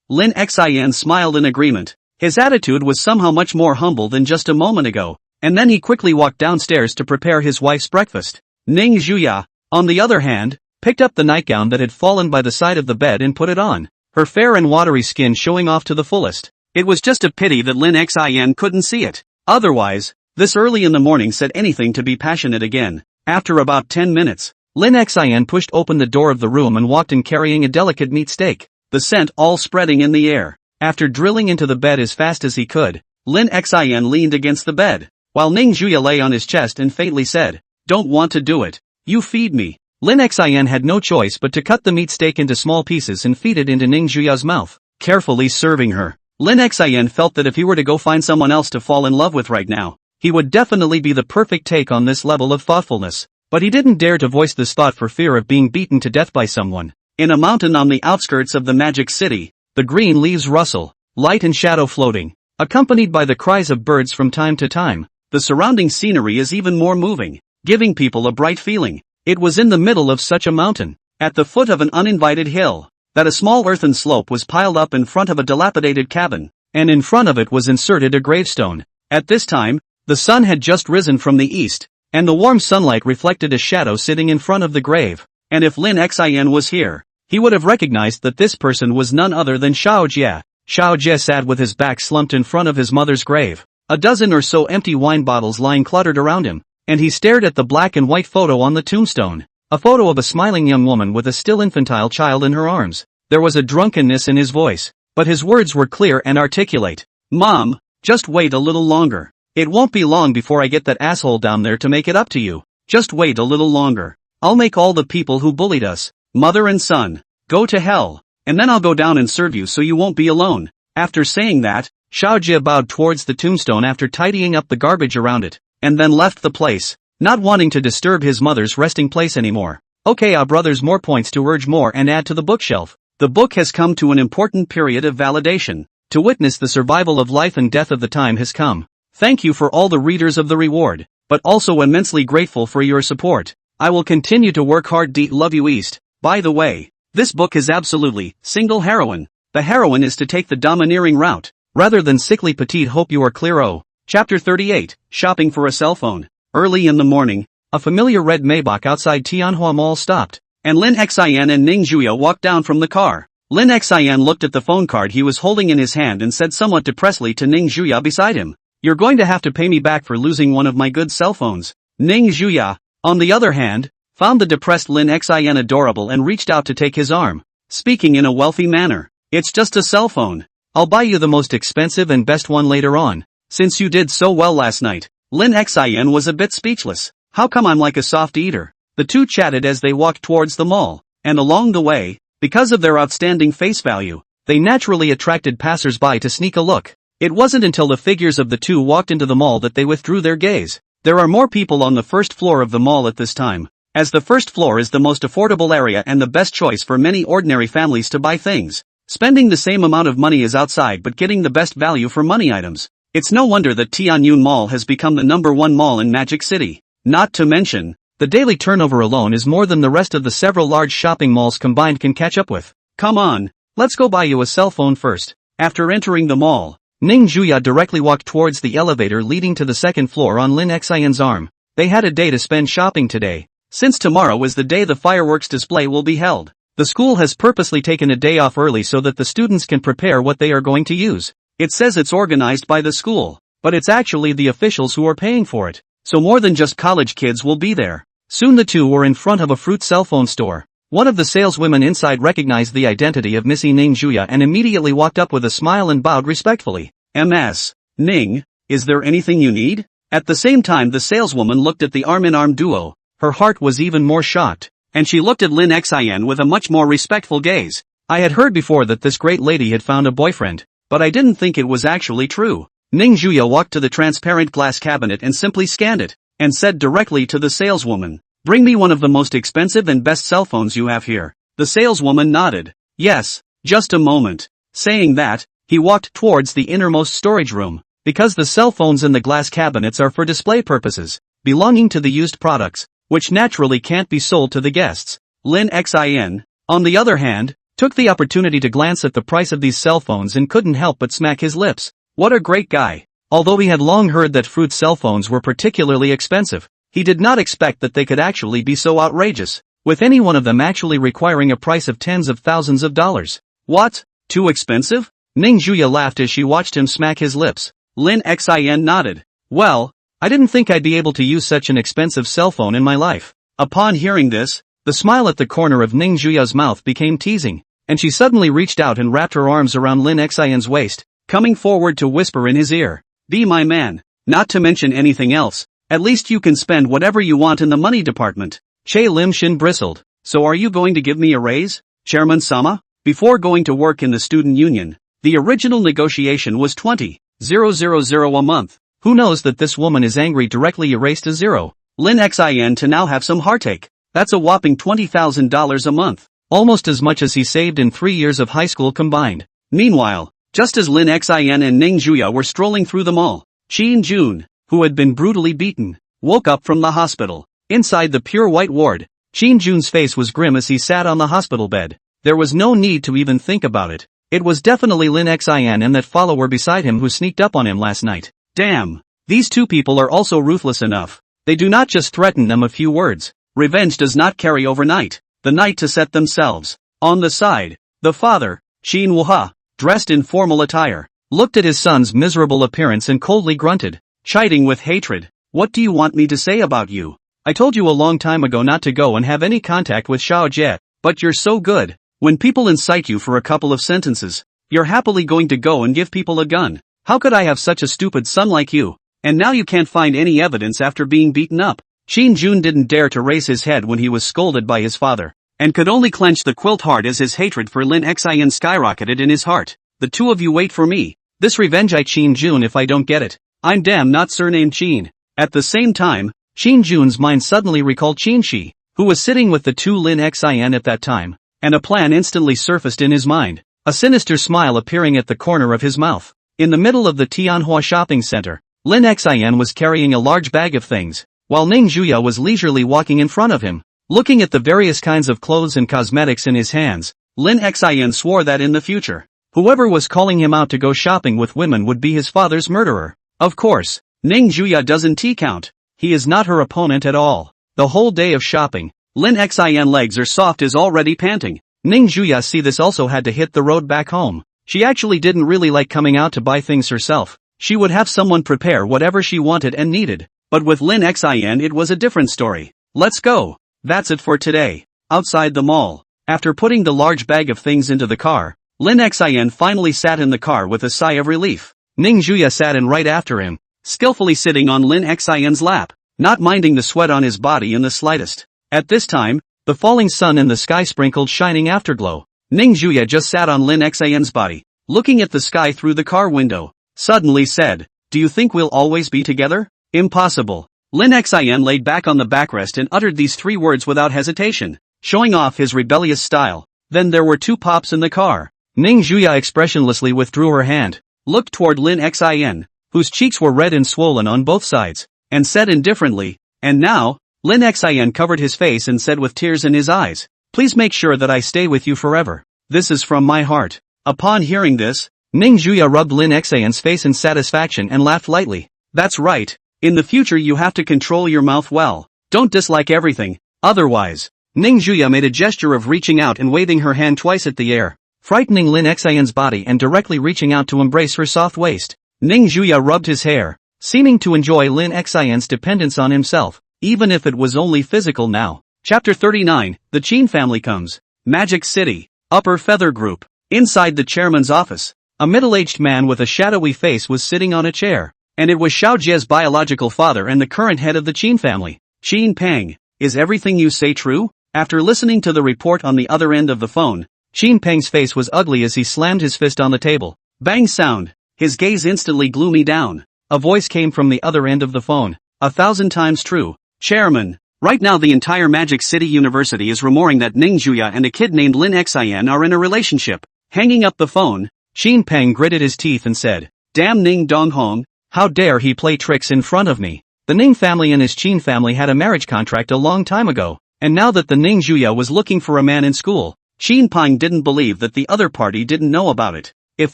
Lin Xian smiled in agreement. His attitude was somehow much more humble than just a moment ago, and then he quickly walked downstairs to prepare his wife's breakfast. Ning Juya, on the other hand, picked up the nightgown that had fallen by the side of the bed and put it on, her fair and watery skin showing off to the fullest. It was just a pity that Lin Xin couldn't see it. Otherwise, this early in the morning said anything to be passionate again. After about 10 minutes, Lin Xin pushed open the door of the room and walked in carrying a delicate meat steak, the scent all spreading in the air. After drilling into the bed as fast as he could, Lin Xin leaned against the bed, while Ning Juya lay on his chest and faintly said, "Don't want to do it. You feed me." Lin Xin had no choice but to cut the meat steak into small pieces and feed it into Ning Juya's mouth, carefully serving her. Lin Xin felt that if he were to go find someone else to fall in love with right now, he would definitely be the perfect take on this level of thoughtfulness. But he didn't dare to voice this thought for fear of being beaten to death by someone. In a mountain on the outskirts of the magic city, the green leaves rustle, light and shadow floating, accompanied by the cries of birds from time to time. The surrounding scenery is even more moving, giving people a bright feeling. It was in the middle of such a mountain, at the foot of an uninvited hill, that a small earthen slope was piled up in front of a dilapidated cabin, and in front of it was inserted a gravestone. At this time, the sun had just risen from the east, and the warm sunlight reflected a shadow sitting in front of the grave. And if Lin Xin was here, he would have recognized that this person was none other than Xiao Jie. Xiao Jie sat with his back slumped in front of his mother's grave, a dozen or so empty wine bottles lying cluttered around him, and he stared at the black and white photo on the tombstone, a photo of a smiling young woman with a still infantile child in her arms. There was a drunkenness in his voice, but his words were clear and articulate. "Mom, just wait a little longer. It won't be long before I get that asshole down there to make it up to you. Just wait a little longer. I'll make all the people who bullied us, mother and son, go to hell, and then I'll go down and serve you so you won't be alone." After saying that, Xiao Jie bowed towards the tombstone after tidying up the garbage around it, and then left the place, not wanting to disturb his mother's resting place anymore. Okay, our brothers, more points to urge more and add to the bookshelf. The book has come to an important period of validation. To witness the survival of life and death of the time has come. Thank you for all the readers of the reward, but also immensely grateful for your support. I will continue to work hard. Love you East. By the way, this book is absolutely single heroine. The heroine is to take the domineering route, rather than sickly petite. Hope you are clear. Chapter 38, Shopping for a Cell Phone. Early in the morning, a familiar red Maybach outside Tianhua Mall stopped, and Lin Xin and Ning Juya walked down from the car. Lin Xin looked at the phone card he was holding in his hand and said somewhat depressedly to Ning Juya beside him, "You're going to have to pay me back for losing one of my good cell phones." Ning Juya, on the other hand, found the depressed Lin Xin adorable and reached out to take his arm, speaking in a wealthy manner. "It's just a cell phone. I'll buy you the most expensive and best one later on, since you did so well last night." Lin Xin was a bit speechless. How come I'm like a soft eater? The two chatted as they walked towards the mall, and along the way, because of their outstanding face value, they naturally attracted passers-by to sneak a look. It wasn't until the figures of the two walked into the mall that they withdrew their gaze. There are more people on the first floor of the mall at this time, as the first floor is the most affordable area and the best choice for many ordinary families to buy things, spending the same amount of money as outside but getting the best value for money items. It's no wonder that Tianyun Mall has become the #1 mall in Magic City. Not to mention, the daily turnover alone is more than the rest of the several large shopping malls combined can catch up with. "Come on, let's go buy you a cell phone first." After entering the mall, Ning Juya directly walked towards the elevator leading to the second floor on Lin Xin's arm. They had a day to spend shopping today, since tomorrow is the day the fireworks display will be held. The school has purposely taken a day off early so that the students can prepare what they are going to use. It says it's organized by the school, but it's actually the officials who are paying for it, so more than just college kids will be there. Soon the two were in front of a fruit cell phone store. One of the saleswomen inside recognized the identity of Missy Ning Juya and immediately walked up with a smile and bowed respectfully. "Ms. Ning, is there anything you need?" At the same time the saleswoman looked at the arm-in-arm duo. Her heart was even more shocked, and she looked at Lin Xin with a much more respectful gaze. I had heard before that this great lady had found a boyfriend, but I didn't think it was actually true. Ning Juya walked to the transparent glass cabinet and simply scanned it, and said directly to the saleswoman, "Bring me one of the most expensive and best cell phones you have here." The saleswoman nodded. "Yes, just a moment." Saying that, he walked towards the innermost storage room, because the cell phones in the glass cabinets are for display purposes, belonging to the used products, which naturally can't be sold to the guests. Lin Xin, on the other hand, took the opportunity to glance at the price of these cell phones and couldn't help but smack his lips. What a great guy. Although he had long heard that fruit cell phones were particularly expensive, he did not expect that they could actually be so outrageous, with any one of them actually requiring a price of tens of thousands of dollars. What? Too expensive? Ning Juya laughed as she watched him smack his lips. Lin Xin nodded. Well, I didn't think I'd be able to use such an expensive cell phone in my life. Upon hearing this, the smile at the corner of Ning Juya's mouth became teasing, and she suddenly reached out and wrapped her arms around Lin Xin's waist, coming forward to whisper in his ear. Be my man, not to mention anything else, at least you can spend whatever you want in the money department. Che Lim Shin bristled. So are you going to give me a raise, Chairman Sama? Before going to work in the student union, the original negotiation was 20,000 a month. Who knows that this woman is angry directly erased a zero. Lin Xin to now have some heartache. That's a whopping $20,000 a month. Almost as much as he saved in 3 years of high school combined. Meanwhile, just as Lin Xin and Ning Juya were strolling through the mall, Qin Jun, who had been brutally beaten, woke up from the hospital. Inside the pure white ward, Qin Jun's face was grim as he sat on the hospital bed. There was no need to even think about it. It was definitely Lin Xin and that follower beside him who sneaked up on him last night. Damn. These two people are also ruthless enough. They do not just threaten them a few words. Revenge does not carry overnight. The night to set themselves. On the side, the father, Qin Wuha, dressed in formal attire, looked at his son's miserable appearance and coldly grunted, chiding with hatred. What do you want me to say about you? I told you a long time ago not to go and have any contact with Xiao Jie, but you're so good. When people incite you for a couple of sentences, you're happily going to go and give people a gun. How could I have such a stupid son like you? And now you can't find any evidence after being beaten up. Qin Jun didn't dare to raise his head when he was scolded by his father, and could only clench the quilt hard as his hatred for Lin Xin skyrocketed in his heart. The two of you wait for me. This revenge I Qin Jun if I don't get it. I'm damn not surnamed Qin. At the same time, Qin Jun's mind suddenly recalled Qin Shi, who was sitting with the two Lin Xin at that time, and a plan instantly surfaced in his mind, a sinister smile appearing at the corner of his mouth. In the middle of the Tianhua shopping center, Lin Xin was carrying a large bag of things, while Ning Juya was leisurely walking in front of him, looking at the various kinds of clothes and cosmetics in his hands. Lin Xin swore that in the future, whoever was calling him out to go shopping with women would be his father's murderer. Of course, Ning Juya doesn't count. He is not her opponent at all. The whole day of shopping, Lin Xin legs are soft as already panting. Ning Juya see this also had to hit the road back home. She actually didn't really like coming out to buy things herself. She would have someone prepare whatever she wanted and needed. But with Lin Xin it was a different story. Let's go. That's it for today. Outside the mall, after putting the large bag of things into the car, Lin Xin finally sat in the car with a sigh of relief. Ning Juya sat in right after him, skillfully sitting on Lin Xin's lap, not minding the sweat on his body in the slightest. At this time, the falling sun in the sky sprinkled shining afterglow. Ning Juya just sat on Lin Xin's body, looking at the sky through the car window, suddenly said, "Do you think we'll always be together?" Impossible. Lin Xin laid back on the backrest and uttered these 3 words without hesitation, showing off his rebellious style. Then there were 2 pops in the car. Ning Juya expressionlessly withdrew her hand, looked toward Lin Xin, whose cheeks were red and swollen on both sides, and said indifferently, "And now?" Lin Xin covered his face and said with tears in his eyes, "Please make sure that I stay with you forever. This is from my heart." Upon hearing this, Ning Juya rubbed Lin Xin's face in satisfaction and laughed lightly. "That's right. In the future you have to control your mouth well. Don't dislike everything, otherwise." Ning Juya made a gesture of reaching out and waving her hand twice at the air, frightening Lin Xin's body and directly reaching out to embrace her soft waist. Ning Juya rubbed his hair, seeming to enjoy Lin Xin's dependence on himself, even if it was only physical now. Chapter 39, The Qin Family Comes. Magic City, Upper Feather Group. Inside the chairman's office, a middle-aged man with a shadowy face was sitting on a chair, and it was Xiao Jie's biological father and the current head of the Qin family. "Qin Peng, is everything you say true?" After listening to the report on the other end of the phone, Qin Peng's face was ugly as he slammed his fist on the table. Bang sound, his gaze instantly gloomy down. A voice came from the other end of the phone. 1,000 times true. "Chairman, right now the entire Magic City University is rumoring that Ning Juya and a kid named Lin Xin are in a relationship." Hanging up the phone, Qin Peng gritted his teeth and said, "Damn Ning Donghong, how dare he play tricks in front of me." The Ning family and his Qin family had a marriage contract a long time ago, and now that the Ning Juya was looking for a man in school, Qin Peng didn't believe that the other party didn't know about it. If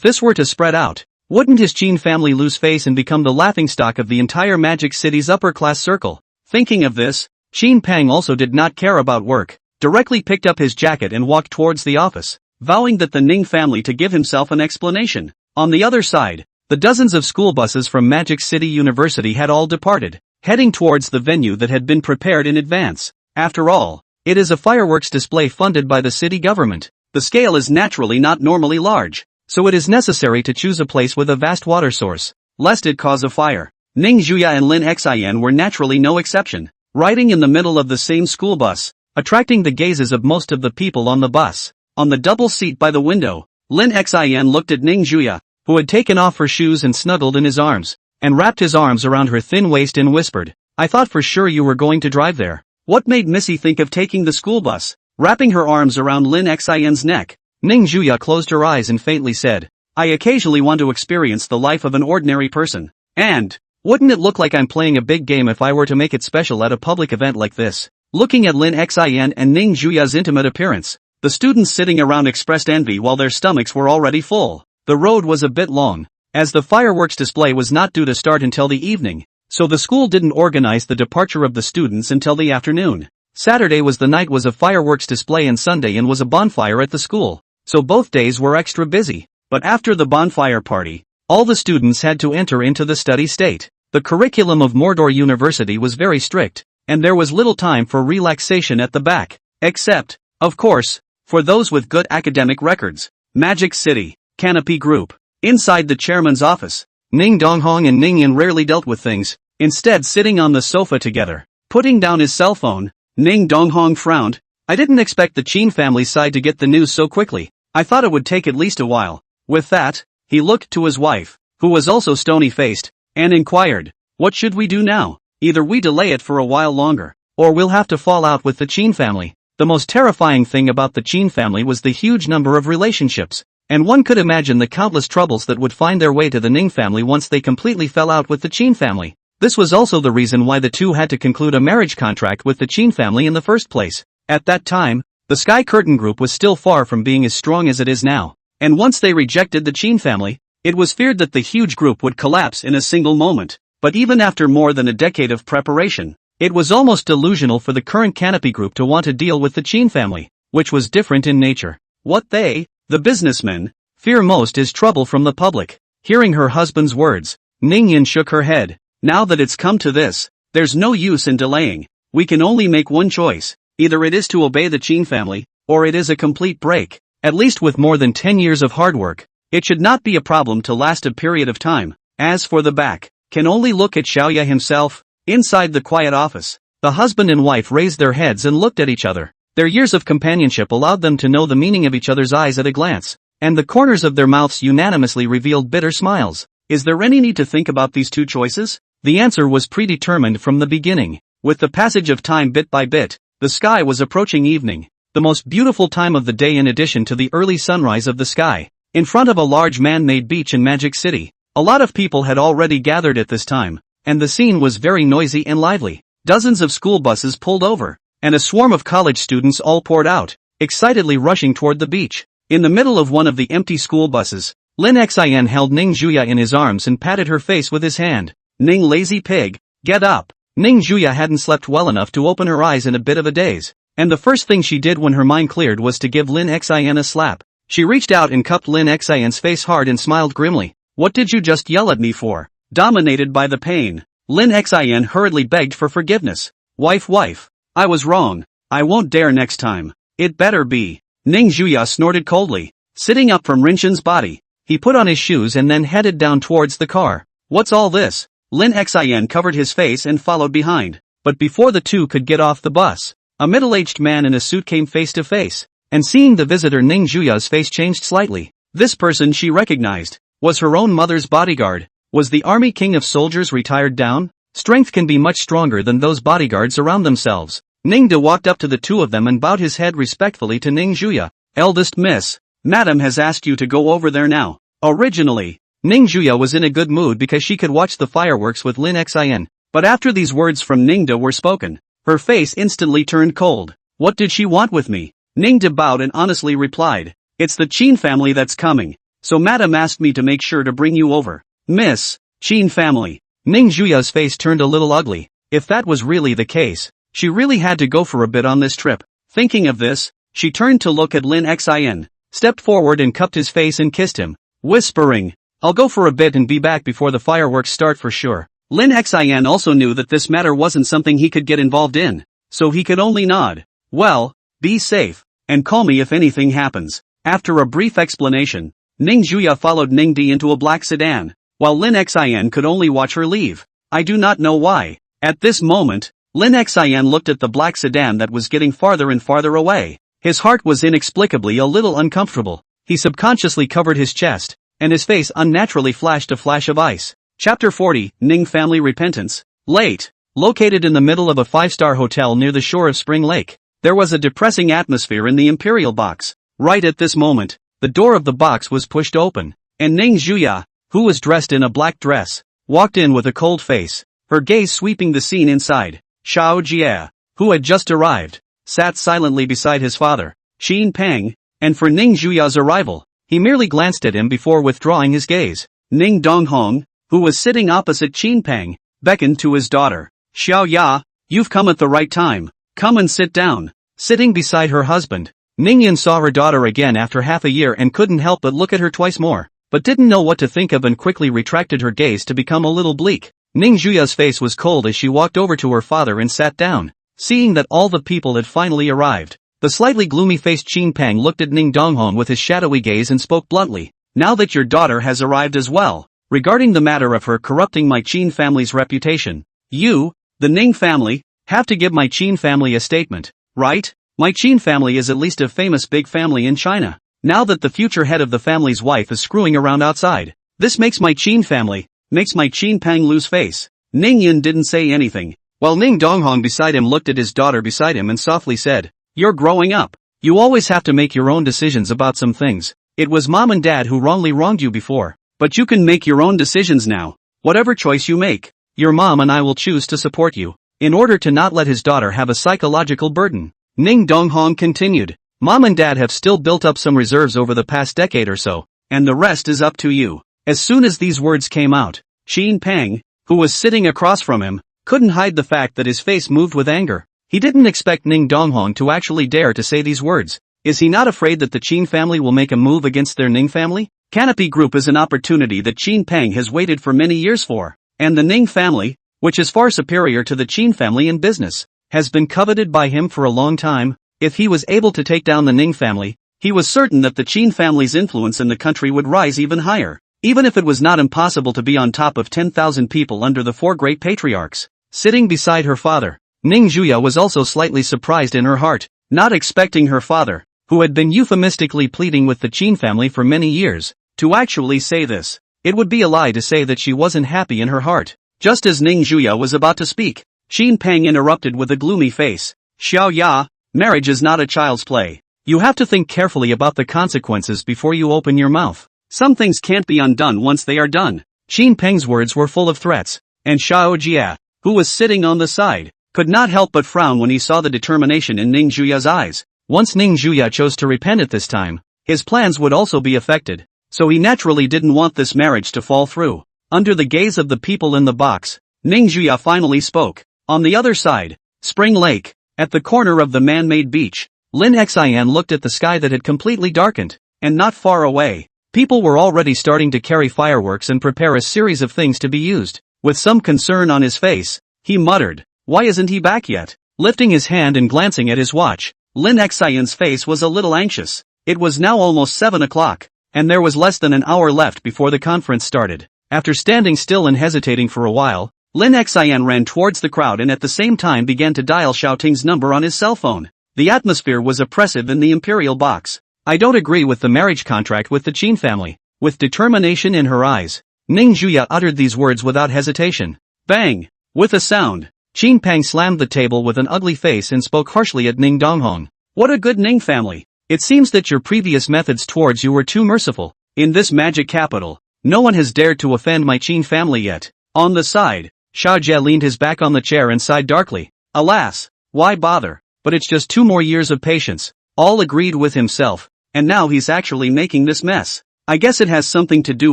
this were to spread out, wouldn't his Qin family lose face and become the laughingstock of the entire Magic City's upper-class circle? Thinking of this, Qin Peng also did not care about work, directly picked up his jacket and walked towards the office. vowing that the Ning family to give himself an explanation. On the other side, the dozens of school buses from Magic City University had all departed, heading towards the venue that had been prepared in advance. After all, it is a fireworks display funded by the city government. The scale is naturally not normally large, so it is necessary to choose a place with a vast water source, lest it cause a fire. Ning Juya and Lin Xin were naturally no exception, riding in the middle of the same school bus, attracting the gazes of most of the people on the bus. On the double seat by the window, Lin Xin looked at Ning Juya, who had taken off her shoes and snuggled in his arms, and wrapped his arms around her thin waist and whispered, "I thought for sure you were going to drive there. What made Missy think of taking the school bus?" Wrapping her arms around Lin Xin's neck, Ning Juya closed her eyes and faintly said, "I occasionally want to experience the life of an ordinary person. And, wouldn't it look like I'm playing a big game if I were to make it special at a public event like this?" Looking at Lin Xin and Ning Juya's intimate appearance, the students sitting around expressed envy while their stomachs were already full. The road was a bit long, as the fireworks display was not due to start until the evening, so the school didn't organize the departure of the students until the afternoon. Saturday was the night was a fireworks display and Sunday and was a bonfire at the school, so both days were extra busy. But after the bonfire party, all the students had to enter into the study state. The curriculum of Mordor University was very strict, and there was little time for relaxation at the back, except, of course, for those with good academic records. Magic City, Canopy Group. Inside the chairman's office, Ning Donghong and Ning Yin rarely dealt with things, instead sitting on the sofa together. Putting down his cell phone, Ning Donghong frowned. "I didn't expect the Qin family side to get the news so quickly. I thought it would take at least a while." With that, he looked to his wife, who was also stony-faced, and inquired, "What should we do now? Either we delay it for a while longer, or we'll have to fall out with the Qin family." The most terrifying thing about the Qin family was the huge number of relationships, and one could imagine the countless troubles that would find their way to the Ning family once they completely fell out with the Qin family. This was also the reason why the two had to conclude a marriage contract with the Qin family in the first place. At that time, the Sky Curtain Group was still far from being as strong as it is now, and once they rejected the Qin family, it was feared that the huge group would collapse in a single moment. But even after more than a decade of preparation, it was almost delusional for the current Canopy Group to want to deal with the Qin family, which was different in nature. What they, the businessmen, fear most is trouble from the public. Hearing her husband's words, Ning Yin shook her head. "Now that it's come to this, there's no use in delaying. We can only make one choice. Either it is to obey the Qin family, or it is a complete break. At least with more than 10 years of hard work, it should not be a problem to last a period of time. As for the back, can only look at Xiaoya himself." Inside the quiet office, the husband and wife raised their heads and looked at each other. Their years of companionship allowed them to know the meaning of each other's eyes at a glance, and the corners of their mouths unanimously revealed bitter smiles. Is there any need to think about these two choices? The answer was predetermined from the beginning. With the passage of time bit by bit, the sky was approaching evening, the most beautiful time of the day in addition to the early sunrise of the sky. In front of a large man-made beach in Magic City, a lot of people had already gathered at this time, and the scene was very noisy and lively. Dozens of school buses pulled over, and a swarm of college students all poured out, excitedly rushing toward the beach. In the middle of one of the empty school buses, Lin Xin held Ning Juya in his arms and patted her face with his hand. "Ning lazy pig, get up." Ning Juya hadn't slept well enough to open her eyes in a bit of a daze, and the first thing she did when her mind cleared was to give Lin Xin a slap. She reached out and cupped Lin Xin's face hard and smiled grimly. "What did you just yell at me for?" Dominated by the pain, Lin Xin hurriedly begged for forgiveness. Wife, I was wrong. I won't dare next time. It better be." Ning Juya snorted coldly. Sitting up from Rinshin's body, he put on his shoes and then headed down towards the car. "What's all this?" Lin Xin covered his face and followed behind. But before the two could get off the bus, a middle-aged man in a suit came face to face, and seeing the visitor Ning Juya's face changed slightly. This person she recognized was her own mother's bodyguard. Was the army king of soldiers retired down? Strength can be much stronger than those bodyguards around themselves. Ning De walked up to the two of them and bowed his head respectfully to Ning Juya. "Eldest miss, Madam has asked you to go over there now." Originally, Ning Juya was in a good mood because she could watch the fireworks with Lin Xin, but after these words from Ning De were spoken, her face instantly turned cold. What did she want with me? Ning De bowed and honestly replied, "It's the Qin family that's coming, so Madam asked me to make sure to bring you over." "Miss, Qin family." Ning Juya's face turned a little ugly. If that was really the case, she really had to go for a bit on this trip. Thinking of this, she turned to look at Lin Xin. stepped forward and cupped his face and kissed him, whispering, "I'll go for a bit and be back before the fireworks start for sure." Lin Xian also knew that this matter wasn't something he could get involved in, so he could only nod. "Well, be safe, and call me if anything happens." After a brief explanation, Ning Juya followed Ning Di into a black sedan, while Lin Xian could only watch her leave. I do not know why. At this moment, Lin Xian looked at the black sedan that was getting farther and farther away. His heart was inexplicably a little uncomfortable. He subconsciously covered his chest, and his face unnaturally flashed a flash of ice. Chapter 40, Ning Family Repentance. Late. Located in the middle of a five-star hotel near the shore of Spring Lake, there was a depressing atmosphere in the Imperial Box. Right at this moment, the door of the box was pushed open, and Ning Juya, who was dressed in a black dress, walked in with a cold face, her gaze sweeping the scene inside. Xiao Jie, who had just arrived, sat silently beside his father, Xin Peng, and for Ning Juya's arrival, he merely glanced at him before withdrawing his gaze. Ning Donghong, who was sitting opposite Xin Peng, beckoned to his daughter. "Xiao Ya, you've come at the right time. Come and sit down." Sitting beside her husband, Ning Yin saw her daughter again after half a year and couldn't help but look at her twice more, but didn't know what to think of and quickly retracted her gaze to become a little bleak. Ning Juya's face was cold as she walked over to her father and sat down. Seeing that all the people had finally arrived, the slightly gloomy-faced Xin Peng looked at Ning Donghong with his shadowy gaze and spoke bluntly, "Now that your daughter has arrived as well, regarding the matter of her corrupting my Qin family's reputation, you, the Ning family, have to give my Qin family a statement, right? My Qin family is at least a famous big family in China. Now that the future head of the family's wife is screwing around outside, this makes my Qin family, makes my Qin Peng lose face." Ning Yin didn't say anything, while Ning Donghong beside him looked at his daughter beside him and softly said, "You're growing up. You always have to make your own decisions about some things. It was mom and dad who wrongly wronged you before, but you can make your own decisions now. Whatever choice you make, your mom and I will choose to support you." In order to not let his daughter have a psychological burden, Ning Donghong continued, "Mom and dad have still built up some reserves over the past decade or so, and the rest is up to you." As soon as these words came out, Xin Peng, who was sitting across from him, couldn't hide the fact that his face moved with anger. He didn't expect Ning Donghong to actually dare to say these words. Is he not afraid that the Qin family will make a move against their Ning family? Canopy Group is an opportunity that Xin Peng has waited for many years for, and the Ning family, which is far superior to the Qin family in business, has been coveted by him for a long time. If he was able to take down the Ning family, he was certain that the Qin family's influence in the country would rise even higher, even if it was not impossible to be on top of 10,000 people under the four great patriarchs. Sitting beside her father, Ning Juya was also slightly surprised in her heart, not expecting her father, who had been euphemistically pleading with the Qin family for many years, to actually say this. It would be a lie to say that she wasn't happy in her heart. Just as Ning Juya was about to speak, Xin Peng interrupted with a gloomy face. "Xiao Ya, marriage is not a child's play. You have to think carefully about the consequences before you open your mouth. Some things can't be undone once they are done." Xin Peng's words were full of threats, and Xiao Jie, who was sitting on the side, could not help but frown when he saw the determination in Ning Juya's eyes. Once Ning Juya chose to repent at this time, his plans would also be affected, so he naturally didn't want this marriage to fall through. Under the gaze of the people in the box, Ning Juya finally spoke. On the other side, Spring Lake, at the corner of the man-made beach, Lin Xian looked at the sky that had completely darkened, and not far away, people were already starting to carry fireworks and prepare a series of things to be used. With some concern on his face, he muttered, "Why isn't he back yet?" Lifting his hand and glancing at his watch, Lin Xian's face was a little anxious. It was now almost 7 o'clock, and there was less than an hour left before the conference started. After standing still and hesitating for a while, Lin Xian ran towards the crowd and at the same time began to dial Xiao Ting's number on his cell phone. The atmosphere was oppressive in the Imperial Box. "I don't agree with the marriage contract with the Qin family." With determination in her eyes, Ning Juya uttered these words without hesitation. Bang! With a sound, Xin Peng slammed the table with an ugly face and spoke harshly at Ning Donghong. "What a good Ning family! It seems that your previous methods towards you were too merciful. In this magic capital, no one has dared to offend my Qin family yet." On the side, Xiao Jie leaned his back on the chair and sighed darkly. "Alas, why bother? But it's just 2 more years of patience." All agreed with himself, and now he's actually making this mess. I guess it has something to do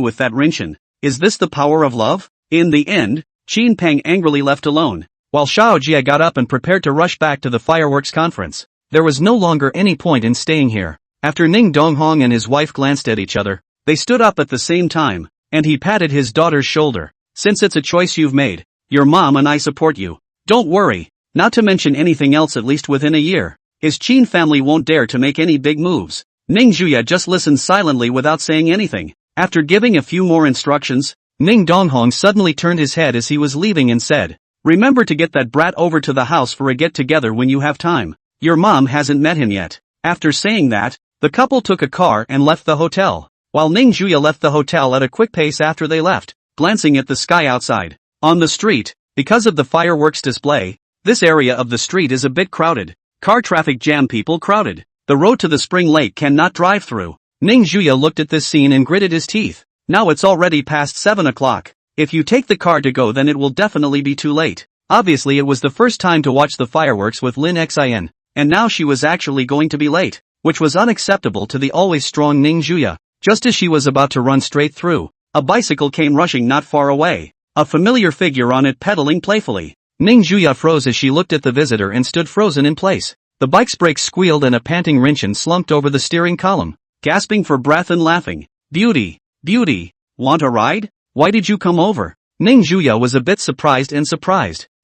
with that Rinshan. Is this the power of love? In the end, Xin Peng angrily left alone, while Xiao Jie got up and prepared to rush back to the fireworks conference. There was no longer any point in staying here. After Ning Donghong and his wife glanced at each other, they stood up at the same time, and he patted his daughter's shoulder. Since it's a choice you've made, your mom and I support you. Don't worry, not to mention anything else at least within a year. His Qin family won't dare to make any big moves. Ning Zhuya just listened silently without saying anything. After giving a few more instructions, Ning Donghong suddenly turned his head as he was leaving and said, "Remember to get that brat over to the house for a get-together when you have time. Your mom hasn't met him yet." After saying that, the couple took a car and left the hotel, while Ning Zhuya left the hotel at a quick pace after they left, glancing at the sky outside. On the street, because of the fireworks display, this area of the street is a bit crowded. Car traffic jam, people crowded. The road to the spring lake cannot drive through. Ning Zhuya looked at this scene and gritted his teeth. Now it's already past 7 o'clock. If you take the car to go, then it will definitely be too late. Obviously it was the first time to watch the fireworks with Lin Xin, and now she was actually going to be late, which was unacceptable to the always strong Ning Zhuya. Just as she was about to run straight through, a bicycle came rushing not far away, a familiar figure on it pedaling playfully. Ning Zhuya froze as she looked at the visitor and stood frozen in place. The bike's brakes squealed and a panting Rinchin slumped over the steering column, gasping for breath and laughing. "Beauty, beauty, want a ride? Why did you come over?" Ning Zhuya was a bit surprised,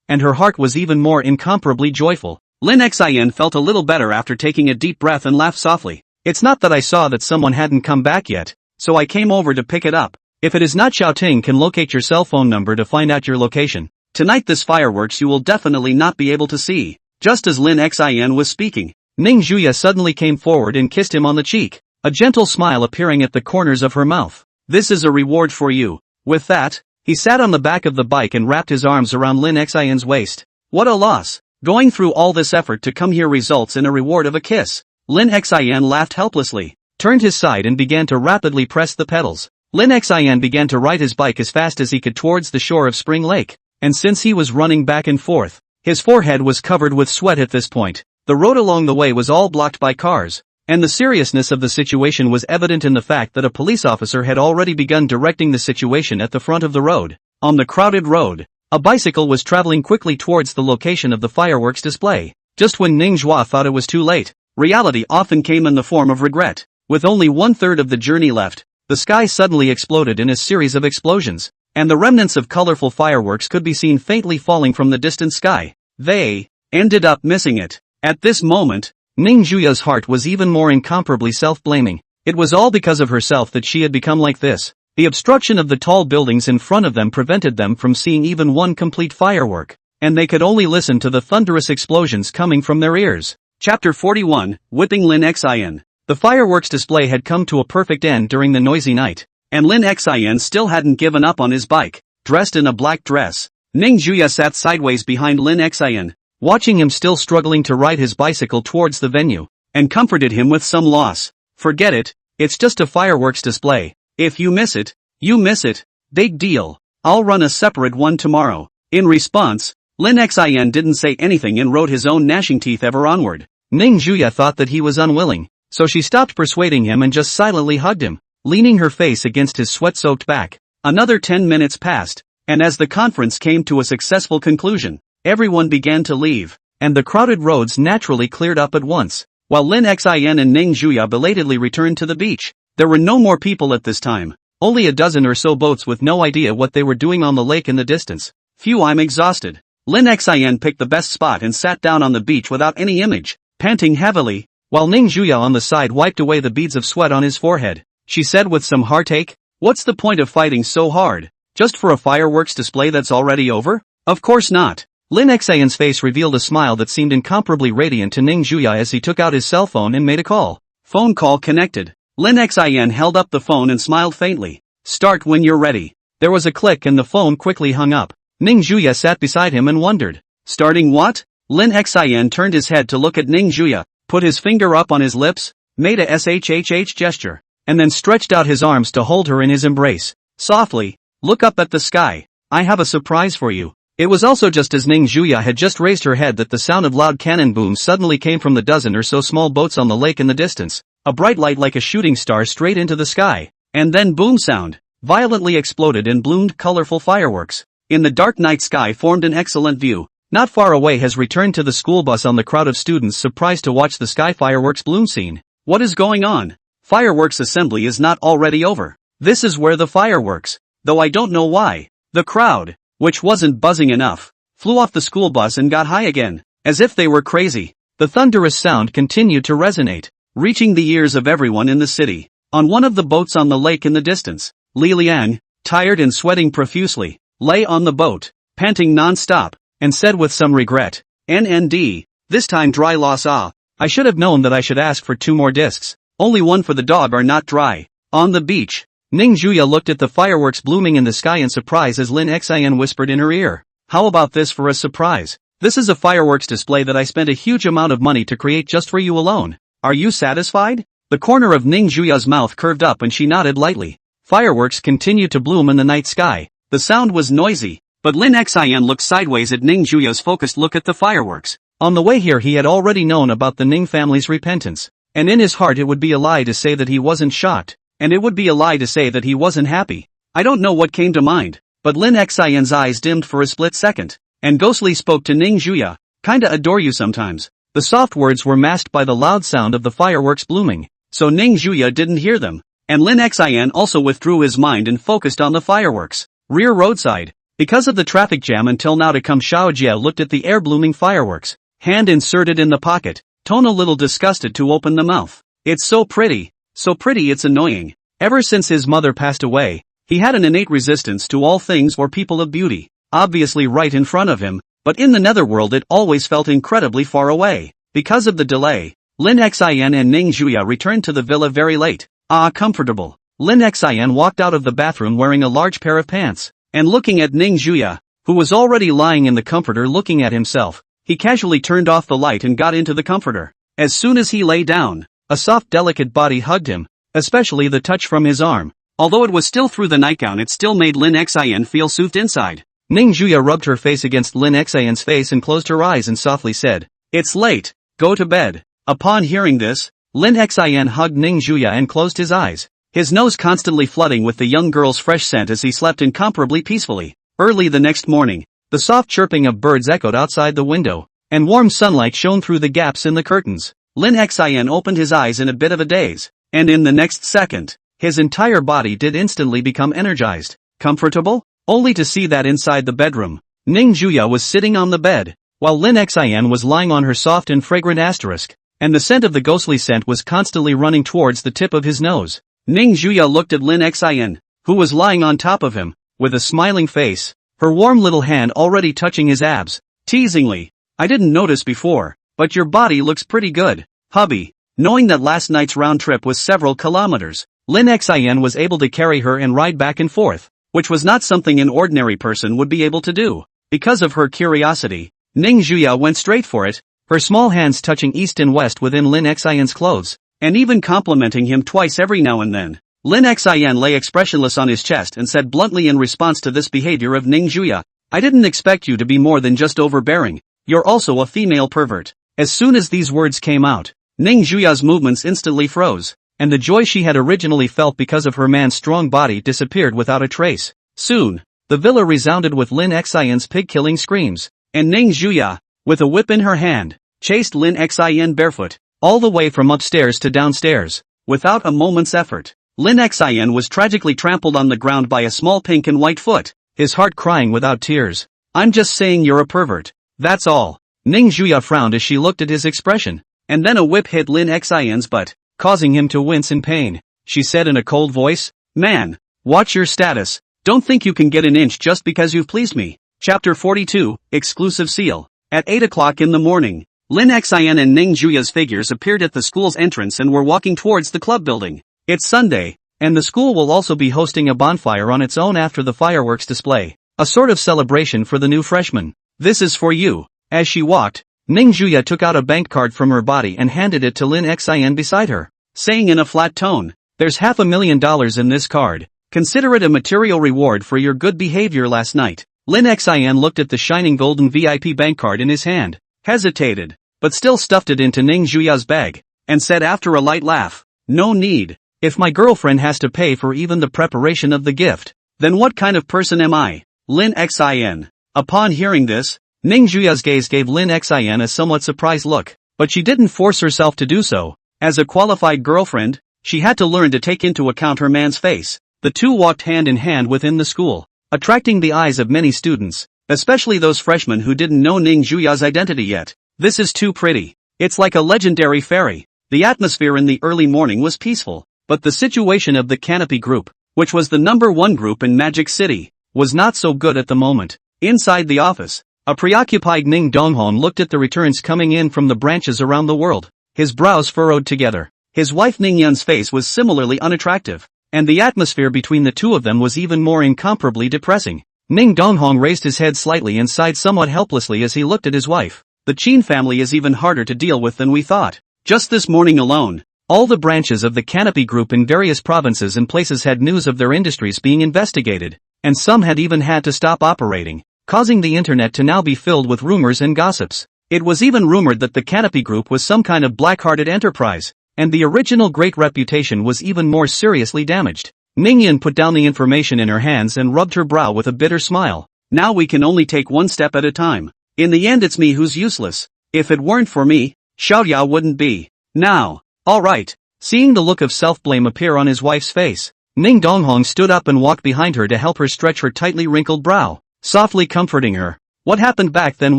and her heart was even more incomparably joyful. Lin Xin felt a little better after taking a deep breath and laughed softly. "It's not that I saw that someone hadn't come back yet, so I came over to pick it up. If it is not, Xiaoting can locate your cell phone number to find out your location. Tonight this fireworks you will definitely not be able to see." Just as Lin Xin was speaking, Ning Zhuya suddenly came forward and kissed him on the cheek, a gentle smile appearing at the corners of her mouth. "This is a reward for you." With that, he sat on the back of the bike and wrapped his arms around Lin Xin's waist. What a loss. Going through all this effort to come here results in a reward of a kiss. Lin Xin laughed helplessly, turned his side and began to rapidly press the pedals. Lin Xin began to ride his bike as fast as he could towards the shore of Spring Lake, and since he was running back and forth, his forehead was covered with sweat at this point. The road along the way was all blocked by cars, and the seriousness of the situation was evident in the fact that a police officer had already begun directing the situation at the front of the road. On the crowded road, a bicycle was traveling quickly towards the location of the fireworks display. Just when Ning Zhuya thought it was too late, reality often came in the form of regret. With only 1/3 of the journey left, the sky suddenly exploded in a series of explosions, and the remnants of colorful fireworks could be seen faintly falling from the distant sky. They ended up missing it. At this moment, Ning Zhuya's heart was even more incomparably self-blaming. It was all because of herself that she had become like this. The obstruction of the tall buildings in front of them prevented them from seeing even one complete firework, and they could only listen to the thunderous explosions coming from their ears. Chapter 41, Whipping Lin Xin. The fireworks display had come to a perfect end during the noisy night, and Lin Xin still hadn't given up on his bike. Dressed in a black dress, Ning Zhuya sat sideways behind Lin Xin, watching him still struggling to ride his bicycle towards the venue, and comforted him with some loss. "Forget it, it's just a fireworks display. If you miss it, you miss it. Big deal. I'll run a separate one tomorrow." In response, Lin Xin didn't say anything and rode his own gnashing teeth ever onward. Ning Zhuya thought that he was unwilling, so she stopped persuading him and just silently hugged him, leaning her face against his sweat-soaked back. Another 10 minutes passed, and as the conference came to a successful conclusion, everyone began to leave, and the crowded roads naturally cleared up at once, while Lin Xin and Ning Zhuya belatedly returned to the beach. There were no more people at this time, only a dozen or so boats with no idea what they were doing on the lake in the distance. "Phew, I'm exhausted." Lin Xin picked the best spot and sat down on the beach without any image, panting heavily, while Ning Zhuya on the side wiped away the beads of sweat on his forehead. She said with some heartache, "What's the point of fighting so hard? Just for a fireworks display that's already over?" "Of course not." Lin Xin's face revealed a smile that seemed incomparably radiant to Ning Zhuya as he took out his cell phone and made a call. Phone call connected. Lin Xin held up the phone and smiled faintly. "Start when you're ready." There was a click and the phone quickly hung up. Ning Zhuya sat beside him and wondered. "Starting what?" Lin Xin turned his head to look at Ning Zhuya, put his finger up on his lips, made a shhh gesture, and then stretched out his arms to hold her in his embrace. Softly, "Look up at the sky. I have a surprise for you." It was also just as Ning Zhuya had just raised her head that the sound of loud cannon booms suddenly came from the dozen or so small boats on the lake in the distance, a bright light like a shooting star straight into the sky, and then boom sound, violently exploded and bloomed colorful fireworks. In the dark night sky formed an excellent view. Not far away has returned to the school bus on the crowd of students surprised to watch the sky fireworks bloom scene. What is going on? Fireworks assembly is not already over. This is where the fireworks, though I don't know why. The crowd, which wasn't buzzing enough, flew off the school bus and got high again, as if they were crazy. The thunderous sound continued to resonate, reaching the ears of everyone in the city. On one of the boats on the lake in the distance, Li Liang, tired and sweating profusely, lay on the boat, panting non-stop, and said with some regret, "NND, this time dry loss ah. I should have known that I should ask for 2 more discs. Only one for the dog are not dry." On the beach, Ning Juya looked at the fireworks blooming in the sky in surprise as Lin Xin whispered in her ear, "How about this for a surprise? This is a fireworks display that I spent a huge amount of money to create just for you alone. Are you satisfied?" The corner of Ning Juya's mouth curved up and she nodded lightly. Fireworks continued to bloom in the night sky. The sound was noisy, but Lin Xin looked sideways at Ning Juya's focused look at the fireworks. On the way here he had already known about the Ning family's repentance, and in his heart it would be a lie to say that he wasn't shocked, and it would be a lie to say that he wasn't happy. I don't know what came to mind, but Lin Xin's eyes dimmed for a split second, and ghostly spoke to Ning Juya, "Kinda adore you sometimes." The soft words were masked by the loud sound of the fireworks blooming, so Ning Juya didn't hear them, and Lin Xin also withdrew his mind and focused on the fireworks. Rear roadside, because of the traffic jam until now to come, Xiaojia looked at the air-blooming fireworks, hand inserted in the pocket, tone a little disgusted to open the mouth. "It's so pretty it's annoying." Ever since his mother passed away, he had an innate resistance to all things or people of beauty, obviously right in front of him, but in the netherworld it always felt incredibly far away. Because of the delay, Lin Xin and Ning Juya returned to the villa very late. Comfortable. Lin Xin walked out of the bathroom wearing a large pair of pants, and looking at Ning Juya, who was already lying in the comforter looking at himself, he casually turned off the light and got into the comforter. As soon as he lay down, a soft delicate body hugged him, especially the touch from his arm. Although it was still through the nightgown, it still made Lin Xin feel soothed inside. Ning Juya rubbed her face against Lin Xin's face and closed her eyes and softly said, "It's late, go to bed." Upon hearing this, Lin Xin hugged Ning Juya and closed his eyes, his nose constantly flooding with the young girl's fresh scent as he slept incomparably peacefully. Early the next morning, the soft chirping of birds echoed outside the window, and warm sunlight shone through the gaps in the curtains. Lin Xin opened his eyes in a bit of a daze, and in the next second, his entire body did instantly become energized. Comfortable? Only to see that inside the bedroom, Ning Juya was sitting on the bed, while Lin Xin was lying on her soft and fragrant asterisk, and the scent of the ghostly scent was constantly running towards the tip of his nose. Ning Juya looked at Lin Xin, who was lying on top of him, with a smiling face, her warm little hand already touching his abs, teasingly, "I didn't notice before, but your body looks pretty good, hubby." Knowing that last night's round trip was several kilometers, Lin Xin was able to carry her and ride back and forth, which was not something an ordinary person would be able to do. Because of her curiosity, Ning Juya went straight for it, her small hands touching east and west within Lin Xin's clothes, and even complimenting him twice every now and then. Lin Xin lay expressionless on his chest and said bluntly in response to this behavior of Ning Juya, "I didn't expect you to be more than just overbearing, you're also a female pervert." As soon as these words came out, Ning Juya's movements instantly froze, and the joy she had originally felt because of her man's strong body disappeared without a trace. Soon, the villa resounded with Lin Xin's pig-killing screams, and Ning Juya, with a whip in her hand, chased Lin Xin barefoot, all the way from upstairs to downstairs, without a moment's effort. Lin Xin was tragically trampled on the ground by a small pink and white foot, his heart crying without tears, "I'm just saying you're a pervert, that's all." Ning Juya frowned as she looked at his expression, and then a whip hit Lin Xin's butt, causing him to wince in pain. She said in a cold voice, "Man, watch your status, don't think you can get an inch just because you've pleased me." Chapter 42, Exclusive Seal. At 8 o'clock in the morning, Lin Xin and Ning Juya's figures appeared at the school's entrance and were walking towards the club building. It's Sunday, and the school will also be hosting a bonfire on its own after the fireworks display, a sort of celebration for the new freshmen. "This is for you." As she walked, Ning Juya took out a bank card from her body and handed it to Lin Xin beside her, saying in a flat tone, "There's $500,000 in this card. Consider it a material reward for your good behavior last night." Lin Xin looked at the shining golden VIP bank card in his hand, hesitated, but still stuffed it into Ning Juya's bag, and said after a light laugh, "No need. If my girlfriend has to pay for even the preparation of the gift, then what kind of person am I?" Lin Xin. Upon hearing this, Ning Juya's gaze gave Lin Xin a somewhat surprised look, but she didn't force herself to do so, As a qualified girlfriend, she had to learn to take into account her man's face. The two walked hand in hand within the school, attracting the eyes of many students, especially those freshmen who didn't know Ning Juya's identity yet. This is too pretty. It's like a legendary fairy. The atmosphere in the early morning was peaceful, but the situation of the Canopy Group, which was the #1 group in Magic City, was not so good at the moment. Inside the office, a preoccupied Ning Donghong looked at the returns coming in from the branches around the world, his brows furrowed together. His wife Ning Yun's face was similarly unattractive, and the atmosphere between the two of them was even more incomparably depressing. Ning Donghong raised his head slightly and sighed somewhat helplessly as he looked at his wife. The Qin family is even harder to deal with than we thought. Just this morning alone, all the branches of the Canopy Group in various provinces and places had news of their industries being investigated, and some had even had to stop operating, causing the internet to now be filled with rumors and gossips. It was even rumored that the Canopy Group was some kind of black-hearted enterprise, and the original great reputation was even more seriously damaged. Ning Yun put down the information in her hands and rubbed her brow with a bitter smile. Now we can only take one step at a time. In the end it's me who's useless. If it weren't for me, Xiaoya wouldn't be. Now. Alright. Seeing the look of self-blame appear on his wife's face, Ning Donghong stood up and walked behind her to help her stretch her tightly wrinkled brow, softly comforting her. What happened back then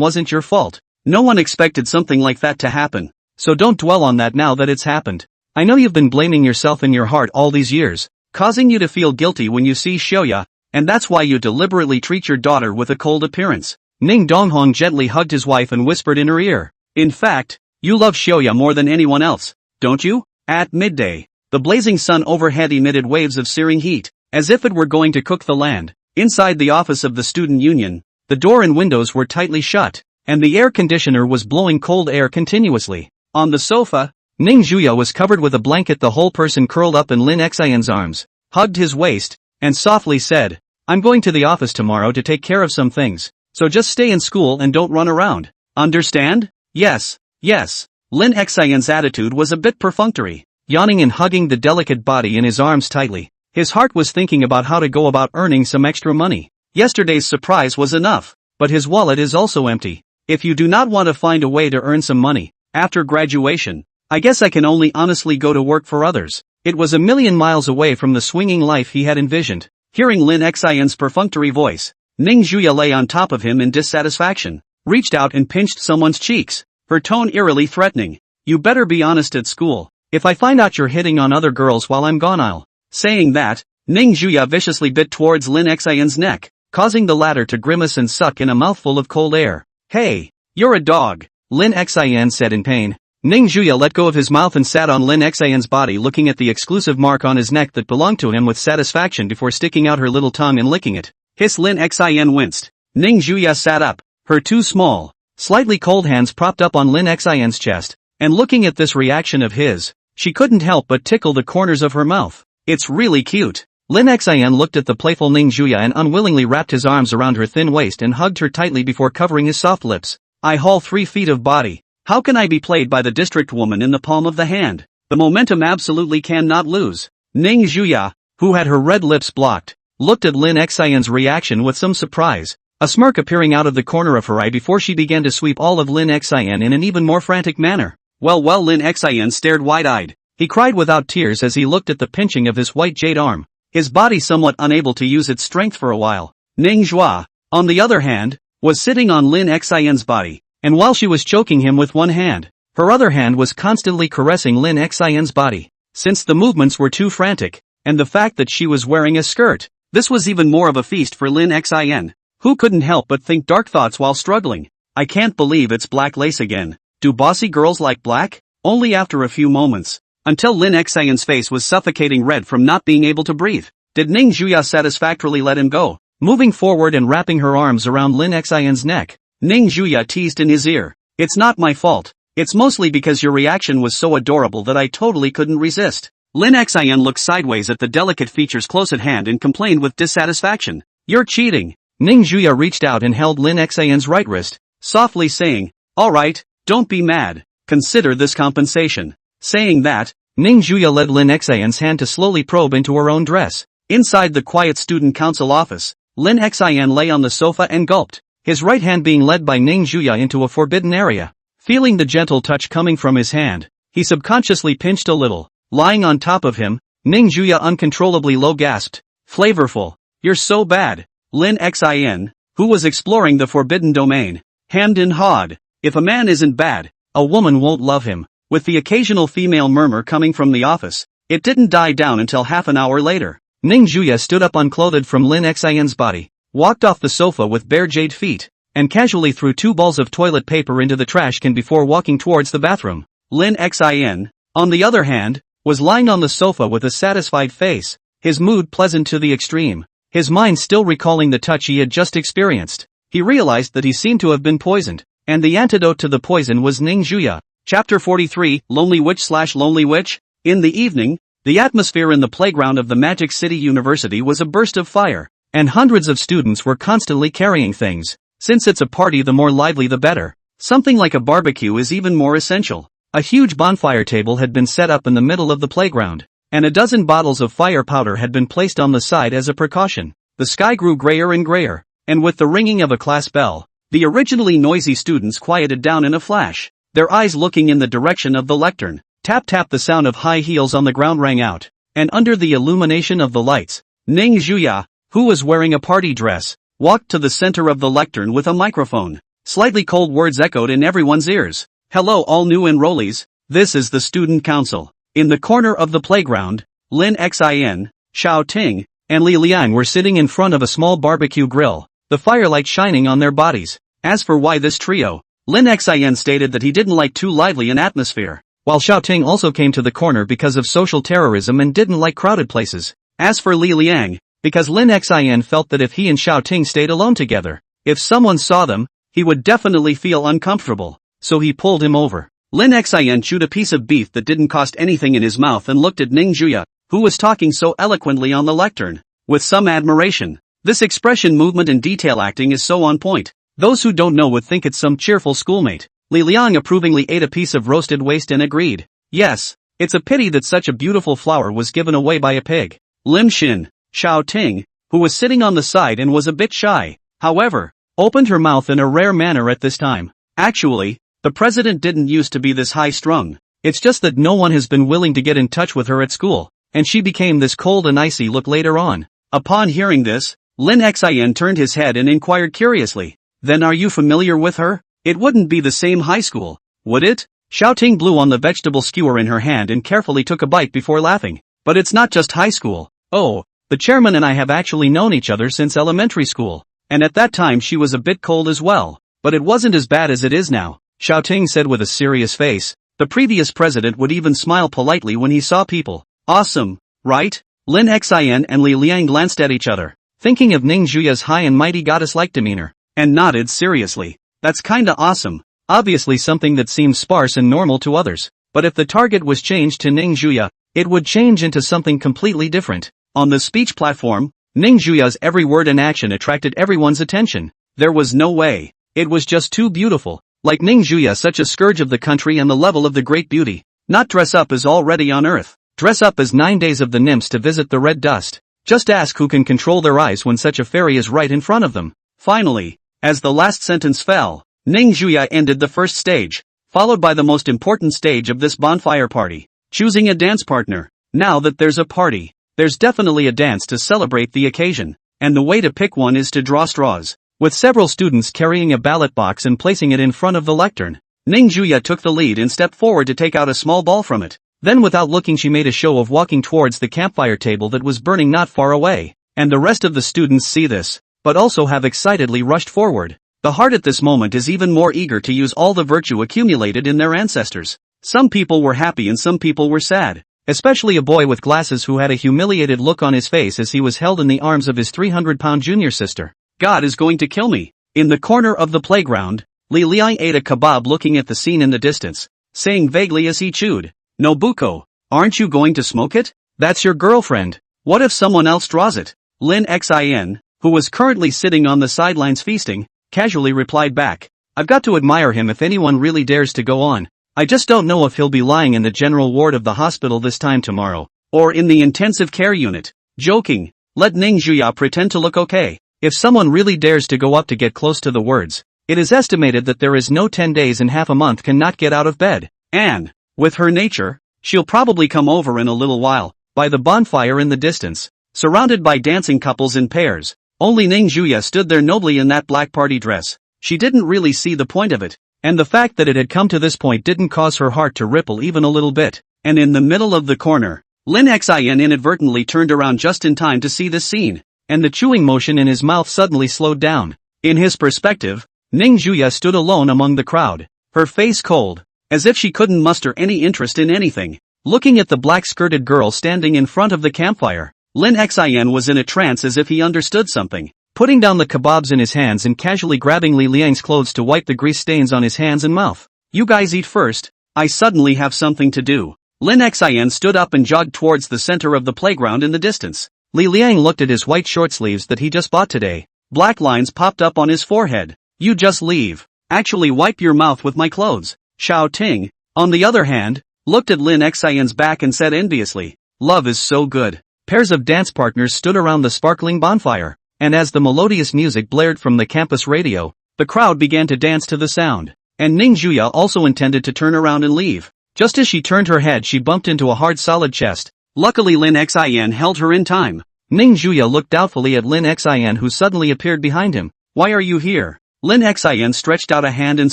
wasn't your fault. No one expected something like that to happen, so don't dwell on that now that it's happened. I know you've been blaming yourself in your heart all these years, causing you to feel guilty when you see Xiaoya, and that's why you deliberately treat your daughter with a cold appearance. Ning Donghong gently hugged his wife and whispered in her ear. In fact, you love Xiaoya more than anyone else, don't you? At midday, the blazing sun overhead emitted waves of searing heat, as if it were going to cook the land. Inside the office of the student union, the door and windows were tightly shut, and the air conditioner was blowing cold air continuously. On the sofa, Ning Juya was covered with a blanket, the whole person curled up in Lin Xian's arms, hugged his waist, and softly said, I'm going to the office tomorrow to take care of some things, so just stay in school and don't run around. Understand? Yes. Yes. Lin Xian's attitude was a bit perfunctory, yawning and hugging the delicate body in his arms tightly. His heart was thinking about how to go about earning some extra money. Yesterday's surprise was enough, but his wallet is also empty. If you do not want to find a way to earn some money after graduation, I guess I can only honestly go to work for others. It was a million miles away from the swinging life he had envisioned. Hearing Lin Xian's perfunctory voice, Ning Juya lay on top of him in dissatisfaction, reached out and pinched someone's cheeks, her tone eerily threatening. You better be honest at school. If I find out you're hitting on other girls while I'm gone, I'll. Saying that, Ning Juya viciously bit towards Lin Xian's neck, causing the latter to grimace and suck in a mouthful of cold air. Hey, you're a dog, Lin Xian said in pain. Ning Juya let go of his mouth and sat on Lin Xian's body, looking at the exclusive mark on his neck that belonged to him with satisfaction before sticking out her little tongue and licking it. Hiss! Lin Xian winced. Ning Juya sat up, her two small, slightly cold hands propped up on Lin Xian's chest, and looking at this reaction of his, she couldn't help but tickle the corners of her mouth. It's really cute. Lin Xian looked at the playful Ning Juya and unwillingly wrapped his arms around her thin waist and hugged her tightly before covering his soft lips. I haul 3 feet of body. How can I be played by the district woman in the palm of the hand? The momentum absolutely cannot lose. Ning Juya, who had her red lips blocked, looked at Lin Xian's reaction with some surprise, a smirk appearing out of the corner of her eye before she began to sweep all of Lin Xian in an even more frantic manner. Well, Lin Xian stared wide-eyed. He cried without tears as he looked at the pinching of his white jade arm, his body somewhat unable to use its strength for a while. Ning Zhua, on the other hand, was sitting on Lin Xian's body, and while she was choking him with one hand, her other hand was constantly caressing Lin Xian's body. Since the movements were too frantic, and the fact that she was wearing a skirt, this was even more of a feast for Lin Xian, who couldn't help but think dark thoughts while struggling. I can't believe it's black lace again. Do bossy girls like black? Only after a few moments, until Lin Xian's face was suffocating red from not being able to breathe, did Ning Juya satisfactorily let him go, moving forward and wrapping her arms around Lin Xian's neck. Ning Juya teased in his ear. It's not my fault. It's mostly because your reaction was so adorable that I totally couldn't resist. Lin Xian looked sideways at the delicate features close at hand and complained with dissatisfaction. You're cheating. Ning Juya reached out and held Lin Xian's right wrist, softly saying, alright, don't be mad. Consider this compensation. Saying that, Ning Juya led Lin Xian's hand to slowly probe into her own dress. Inside the quiet student council office, Lin Xian lay on the sofa and gulped, his right hand being led by Ning Juya into a forbidden area. Feeling the gentle touch coming from his hand, He subconsciously pinched a little. Lying on top of him, Ning Juya uncontrollably low gasped. Flavorful. You're so bad. Lin Xin, who was exploring the forbidden domain, hemmed and hawed. If a man isn't bad, a woman won't love him. With the occasional female murmur coming from the office, it didn't die down until half an hour later. Ning Juya stood up unclothed from Lin Xin's body, walked off the sofa with bare jade feet, and casually threw 2 balls of toilet paper into the trash can before walking towards the bathroom. Lin Xin, on the other hand, was lying on the sofa with a satisfied face, his mood pleasant to the extreme, his mind still recalling the touch he had just experienced. He realized that he seemed to have been poisoned, and the antidote to the poison was Ning Juya. Chapter 43, Lonely Witch/Lonely Witch. In the evening, the atmosphere in the playground of the Magic City University was a burst of fire, and hundreds of students were constantly carrying things. Since it's a party, the more lively the better. Something like a barbecue is even more essential. A huge bonfire table had been set up in the middle of the playground, and a dozen bottles of fire powder had been placed on the side as a precaution. The sky grew grayer and grayer, and with the ringing of a class bell, the originally noisy students quieted down in a flash, their eyes looking in the direction of the lectern. Tap tap, the sound of high heels on the ground rang out, and under the illumination of the lights, Ning Juya, who was wearing a party dress, walked to the center of the lectern with a microphone. Slightly cold words echoed in everyone's ears. Hello all new enrollees, this is the student council. In the corner of the playground, Lin Xin, Xiao Ting, and Li Liang were sitting in front of a small barbecue grill, the firelight shining on their bodies. As for why this trio, Lin Xin stated that he didn't like too lively an atmosphere, while Xiao Ting also came to the corner because of social terrorism and didn't like crowded places. As for Li Liang, because Lin Xin felt that if he and Xiao Ting stayed alone together, if someone saw them, he would definitely feel uncomfortable, so he pulled him over. Lin Xin chewed a piece of beef that didn't cost anything in his mouth and looked at Ning Juya, who was talking so eloquently on the lectern, with some admiration. This expression, movement and detail acting is so on point. Those who don't know would think it's some cheerful schoolmate. Li Liang approvingly ate a piece of roasted waste and agreed. Yes, it's a pity that such a beautiful flower was given away by a pig. Lim Xin, Xiao Ting, who was sitting on the side and was a bit shy, however, opened her mouth in a rare manner at this time. Actually, the president didn't used to be this high-strung. It's just that no one has been willing to get in touch with her at school, and she became this cold and icy look later on. Upon hearing this, Lin Xin turned his head and inquired curiously, "Then are you familiar with her? It wouldn't be the same high school, would it?" Xiao Ting blew on the vegetable skewer in her hand and carefully took a bite before laughing. "But it's not just high school. Oh, the chairman and I have actually known each other since elementary school, and at that time she was a bit cold as well, but it wasn't as bad as it is now," Xiao Ting said with a serious face. The previous president would even smile politely when he saw people. Awesome, right? Lin Xin and Li Liang glanced at each other, thinking of Ning Juya's high and mighty goddess-like demeanor, and nodded seriously. That's kinda awesome. Obviously something that seems sparse and normal to others, but if the target was changed to Ning Juya, it would change into something completely different. On the speech platform, Ning Juya's every word and action attracted everyone's attention. There was no way. It was just too beautiful. Like Ning Juya, such a scourge of the country and the level of the great beauty. Not dress up as already on earth. Dress up as 9 days of the nymphs to visit the red dust. Just ask who can control their eyes when such a fairy is right in front of them. Finally, as the last sentence fell, Ning Juya ended the first stage, followed by the most important stage of this bonfire party, choosing a dance partner. Now that there's a party, there's definitely a dance to celebrate the occasion, and the way to pick one is to draw straws. With several students carrying a ballot box and placing it in front of the lectern, Ning Juya took the lead and stepped forward to take out a small ball from it. Then without looking she made a show of walking towards the campfire table that was burning not far away, and the rest of the students see this, but also have excitedly rushed forward. The heart at this moment is even more eager to use all the virtue accumulated in their ancestors. Some people were happy and some people were sad, especially a boy with glasses who had a humiliated look on his face as he was held in the arms of his 300-pound junior sister. God is going to kill me. In the corner of the playground, Li Liang ate a kebab looking at the scene in the distance, saying vaguely as he chewed, "Nobuko, aren't you going to smoke it? That's your girlfriend. What if someone else draws it?" Lin Xin, who was currently sitting on the sidelines feasting, casually replied back, "I've got to admire him if anyone really dares to go on. I just don't know if he'll be lying in the general ward of the hospital this time tomorrow, or in the intensive care unit." Joking, let Ning Juya pretend to look okay. If someone really dares to go up to get close to the words, it is estimated that there is no 10 days and half a month cannot get out of bed. And With her nature, she'll probably come over in a little while, by the bonfire in the distance, surrounded by dancing couples in pairs. Only Ning Juya stood there nobly in that black party dress. She didn't really see the point of it, and the fact that it had come to this point didn't cause her heart to ripple even a little bit. And in the middle of the corner, Lin Xin inadvertently turned around just in time to see this scene, and the chewing motion in his mouth suddenly slowed down. In his perspective, Ning Juya stood alone among the crowd, her face cold, as if she couldn't muster any interest in anything. Looking at the black-skirted girl standing in front of the campfire, Lin Xin was in a trance as if he understood something. Putting down the kebabs in his hands and casually grabbing Li Liang's clothes to wipe the grease stains on his hands and mouth. "You guys eat first, I suddenly have something to do." Lin Xin stood up and jogged towards the center of the playground in the distance. Li Liang looked at his white short sleeves that he just bought today. Black lines popped up on his forehead. "You just leave. Actually wipe your mouth with my clothes." Xiao Ting, on the other hand, looked at Lin Xin's back and said enviously, "Love is so good." Pairs of dance partners stood around the sparkling bonfire, and as the melodious music blared from the campus radio, the crowd began to dance to the sound. And Ning Juya also intended to turn around and leave. Just as she turned her head, she bumped into a hard solid chest. Luckily Lin Xin held her in time. Ning Juya looked doubtfully at Lin Xin, who suddenly appeared behind him. "Why are you here?" Lin Xin stretched out a hand and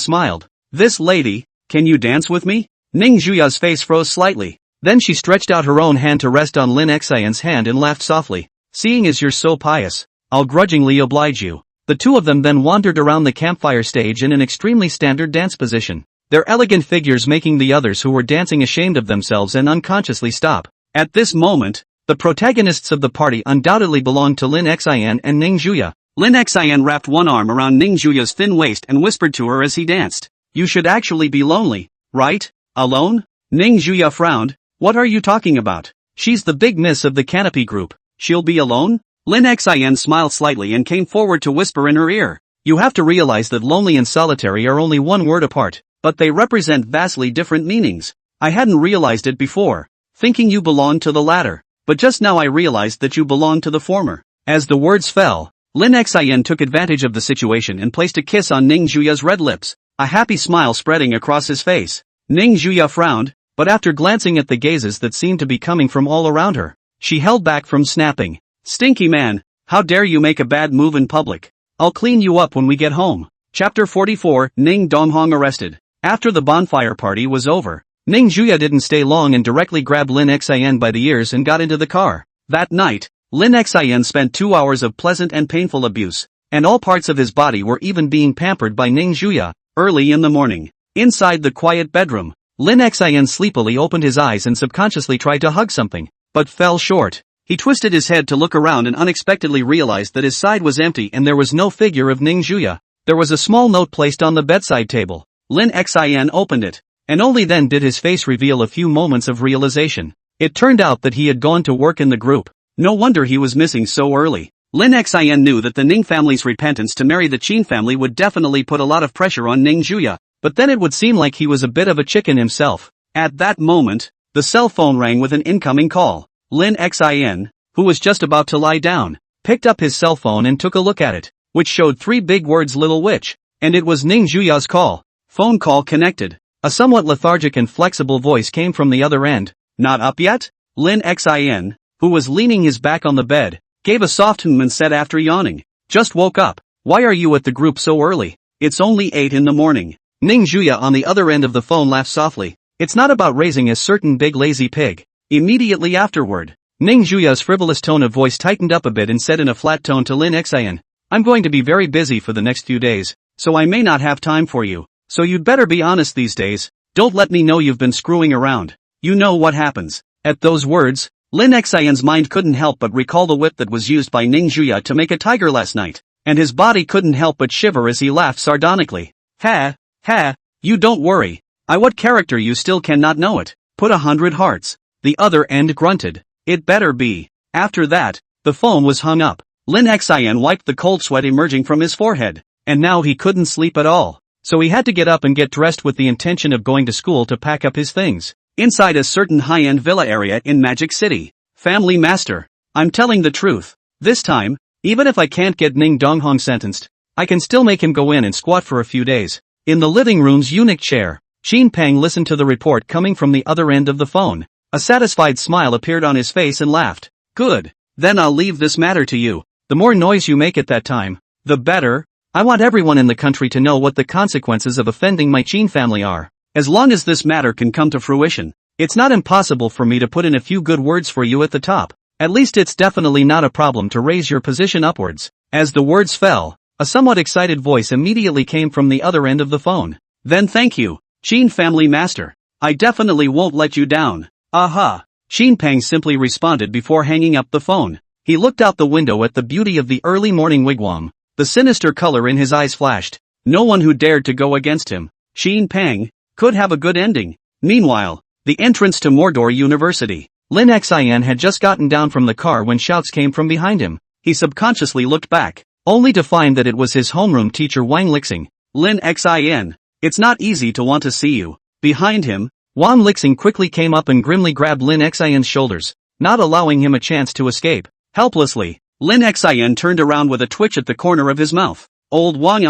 smiled. "This lady, can you dance with me?" Ning Juya's face froze slightly. Then she stretched out her own hand to rest on Lin Xin's hand and laughed softly. "Seeing as you're so pious, I'll grudgingly oblige you." The two of them then wandered around the campfire stage in an extremely standard dance position, their elegant figures making the others who were dancing ashamed of themselves and unconsciously stop. At this moment, the protagonists of the party undoubtedly belonged to Lin Xin and Ning Juya. Lin Xin wrapped one arm around Ning Juya's thin waist and whispered to her as he danced, "You should actually be lonely, right? Alone?" Ning Juya frowned. "What are you talking about? She's the big miss of the Canopy group. She'll be alone?" Lin Xin smiled slightly and came forward to whisper in her ear. "You have to realize that lonely and solitary are only one word apart, but they represent vastly different meanings. I hadn't realized it before, thinking you belonged to the latter, but just now I realized that you belonged to the former." As the words fell, Lin Xin took advantage of the situation and placed a kiss on Ning Juya's red lips, a happy smile spreading across his face. Ning Juya frowned, but after glancing at the gazes that seemed to be coming from all around her, she held back from snapping. "Stinky man, how dare you make a bad move in public? I'll clean you up when we get home." Chapter 44, Ning Donghong arrested. After the bonfire party was over, Ning Juya didn't stay long and directly grabbed Lin Xin by the ears and got into the car. That night, Lin Xin spent 2 hours of pleasant and painful abuse, and all parts of his body were even being pampered by Ning Juya. Early in the morning, inside the quiet bedroom, Lin Xin sleepily opened his eyes and subconsciously tried to hug something, but fell short. He twisted his head to look around and unexpectedly realized that his side was empty and there was no figure of Ning Juya. There was a small note placed on the bedside table. Lin Xin opened it, and only then did his face reveal a few moments of realization. It turned out that he had gone to work in the group. No wonder he was missing so early. Lin Xin knew that the Ning family's repentance to marry the Qin family would definitely put a lot of pressure on Ning Juya, but then it would seem like he was a bit of a chicken himself. At that moment, the cell phone rang with an incoming call. Lin Xin, who was just about to lie down, picked up his cell phone and took a look at it, which showed 3 big words "Little Witch," and it was Ning Juya's call. Phone call connected. A somewhat lethargic and flexible voice came from the other end. "Not up yet?" Lin Xin, who was leaning his back on the bed, gave a soft and said after yawning, "Just woke up. Why are you at the group so early? It's only 8 in the morning." Ning Juya on the other end of the phone laughed softly. "It's not about raising a certain big lazy pig." Immediately afterward, Ning Juya's frivolous tone of voice tightened up a bit and said in a flat tone to Lin Xin, "I'm going to be very busy for the next few days, so I may not have time for you. So you'd better be honest these days. Don't let me know you've been screwing around. You know what happens." At those words, Lin Xin's mind couldn't help but recall the whip that was used by Ning Juya to make a tiger last night, and his body couldn't help but shiver as he laughed sardonically. "Ha, ha, you don't worry. What character you still cannot know it. Put 100 hearts. The other end grunted. "It better be." After that, the phone was hung up. Lin Xin wiped the cold sweat emerging from his forehead, and now he couldn't sleep at all. So he had to get up and get dressed with the intention of going to school to pack up his things. Inside a certain high-end villa area in Magic City. "Family master, I'm telling the truth. This time, even if I can't get Ning Donghong sentenced, I can still make him go in and squat for a few days." In the living room's eunuch chair, Xin Peng listened to the report coming from the other end of the phone. A satisfied smile appeared on his face and laughed. Good. Then I'll leave this matter to you. The more noise you make at that time, the better. I want everyone in the country to know what the consequences of offending my Qin family are. As long as this matter can come to fruition, it's not impossible for me to put in a few good words for you at the top. At least it's definitely not a problem to raise your position upwards. As the words fell, a somewhat excited voice immediately came from the other end of the phone. Then thank you, Qin family master. I definitely won't let you down. Aha. Xin Peng simply responded before hanging up the phone. He looked out the window at the beauty of the early morning wigwam. The sinister color in his eyes flashed. No one who dared to go against him, Xin Peng, could have a good ending. Meanwhile, the entrance to Mordor University. Lin Xian had just gotten down from the car when shouts came from behind him. He subconsciously looked back, only to find that it was his homeroom teacher Wang Lixing. Lin Xian, it's not easy to want to see you. Behind him, Wang Lixing quickly came up and grimly grabbed Lin Xian's shoulders, not allowing him a chance to escape. Helplessly, Lin Xian turned around with a twitch at the corner of his mouth. Old Wang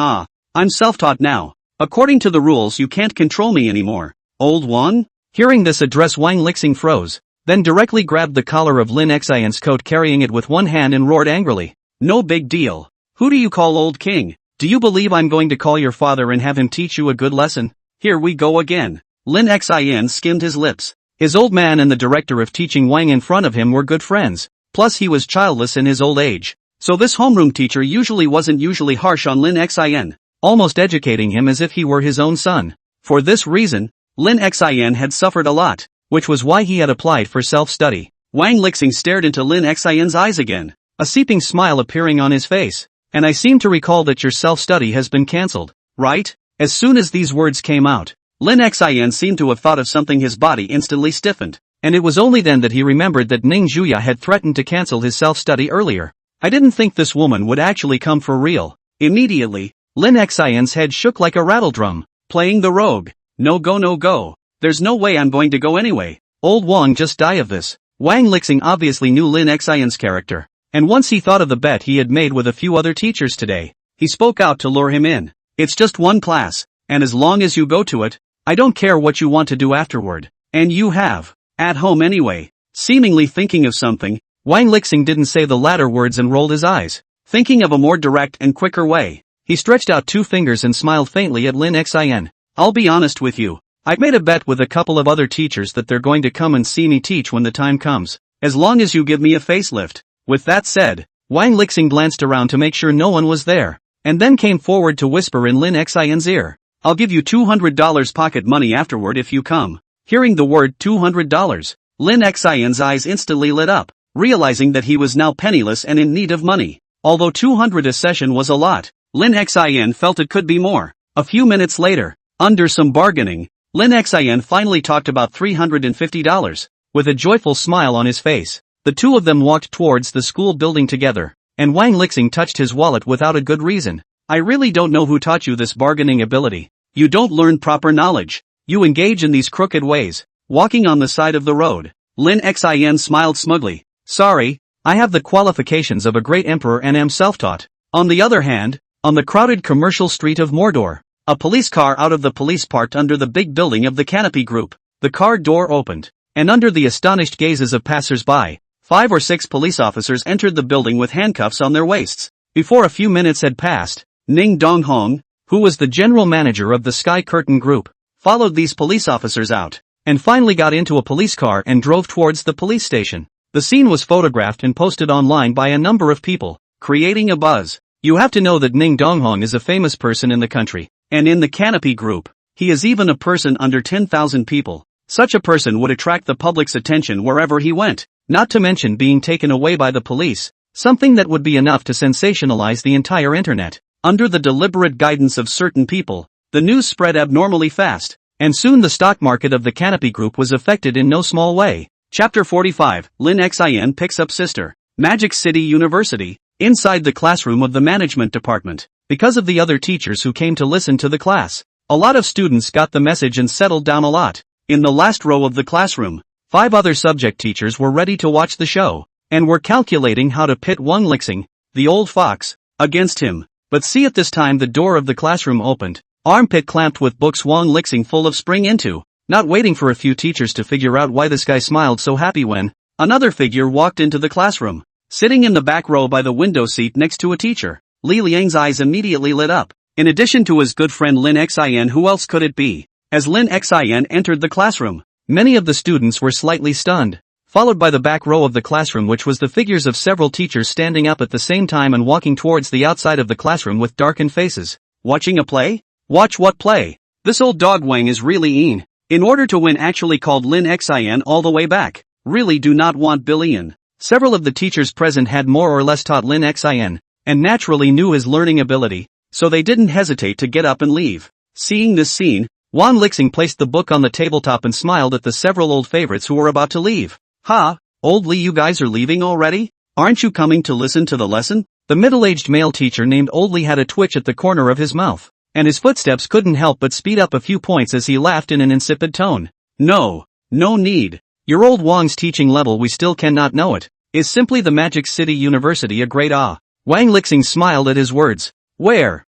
I'm self-taught now. According to the rules you can't control me anymore. Old Wang? Hearing this address Wang Lixing froze, then directly grabbed the collar of Lin Xian's coat carrying it with one hand and roared angrily. No big deal. Who do you call old king? Do you believe I'm going to call your father and have him teach you a good lesson? Here we go again. Lin Xian skimmed his lips. His old man and the director of teaching Wang in front of him were good friends, plus he was childless in his old age. So this homeroom teacher wasn't usually harsh on Lin Xian, almost educating him as if he were his own son. For this reason, Lin Xian had suffered a lot, which was why he had applied for self-study. Wang Lixing stared into Lin Xian's eyes again, a seeping smile appearing on his face. And I seem to recall that your self-study has been cancelled, right? As soon as these words came out, Lin Xian seemed to have thought of something. His body instantly stiffened, and it was only then that he remembered that Ning Zhuya had threatened to cancel his self-study earlier. I didn't think this woman would actually come for real. Immediately, Lin Xian's head shook like a rattle drum. Playing the rogue. No go. There's no way I'm going to go anyway. Old Wang just die of this. Wang Lixing obviously knew Lin Xian's character, and once he thought of the bet he had made with a few other teachers today, he spoke out to lure him in. It's just one class, and as long as you go to it, I don't care what you want to do afterward. And you have. At home anyway. Seemingly thinking of something, Wang Lixing didn't say the latter words and rolled his eyes. Thinking of a more direct and quicker way, he stretched out two fingers and smiled faintly at Lin Xian. I'll be honest with you. I've made a bet with a couple of other teachers that they're going to come and see me teach when the time comes, as long as you give me a facelift. With that said, Wang Lixing glanced around to make sure no one was there, and then came forward to whisper in Lin Xian's ear. I'll give you $200 pocket money afterward if you come. Hearing the word $200, Lin Xian's eyes instantly lit up, realizing that he was now penniless and in need of money. Although 200 a session was a lot, Lin Xian felt it could be more. A few minutes later, under some bargaining, Lin Xian finally talked about $350. With a joyful smile on his face, the two of them walked towards the school building together, and Wang Lixing touched his wallet without a good reason. I really don't know who taught you this bargaining ability. You don't learn proper knowledge. You engage in these crooked ways, walking on the side of the road. Lin Xian smiled smugly. Sorry, I have the qualifications of a great emperor and am self-taught. On the other hand, on the crowded commercial street of Mordor, a police car out of the police parked under the big building of the Canopy Group. The car door opened, and under the astonished gazes of passers-by, 5 or 6 police officers entered the building with handcuffs on their waists. Before a few minutes had passed, Ning Donghong, who was the general manager of the Sky Curtain Group, followed these police officers out, and finally got into a police car and drove towards the police station. The scene was photographed and posted online by a number of people, creating a buzz. You have to know that Ning Donghong is a famous person in the country, and in the Canopy Group, he is even a person under 10,000 people. Such a person would attract the public's attention wherever he went, not to mention being taken away by the police, something that would be enough to sensationalize the entire internet. Under the deliberate guidance of certain people, the news spread abnormally fast, and soon the stock market of the Canopy Group was affected in no small way. Chapter 45, Lin Xian picks up sister. Magic City University, inside the classroom of the management department. Because of the other teachers who came to listen to the class, a lot of students got the message and settled down a lot. In the last row of the classroom, 5 other subject teachers were ready to watch the show, and were calculating how to pit Wang Lixing, the old fox, against him. But see, at this time the door of the classroom opened, armpit clamped with books Wang Lixing full of spring into, not waiting for a few teachers to figure out why this guy smiled so happy when another figure walked into the classroom. Sitting in the back row by the window seat next to a teacher, Li Liang's eyes immediately lit up. In addition to his good friend Lin Xin, who else could it be? As Lin Xin entered the classroom, many of the students were slightly stunned, followed by the back row of the classroom, which was the figures of several teachers standing up at the same time and walking towards the outside of the classroom with darkened faces. Watching a play? Watch what play? This old dog Wang is really een. In order to win actually called Lin Xin all the way back. Really do not want billion. Several of the teachers present had more or less taught Lin Xin, and naturally knew his learning ability, so they didn't hesitate to get up and leave. Seeing this scene, Wang Lixing placed the book on the tabletop and smiled at the several old favorites who were about to leave. Ha, old Li, you guys are leaving already? Aren't you coming to listen to the lesson? The middle-aged male teacher named Old Li had a twitch at the corner of his mouth, and his footsteps couldn't help but speed up a few points as he laughed in an insipid tone. No need. Your old Wang's teaching level, we still cannot know it. Is simply the Magic City University a great Wang Lixing smiled at his words. Where?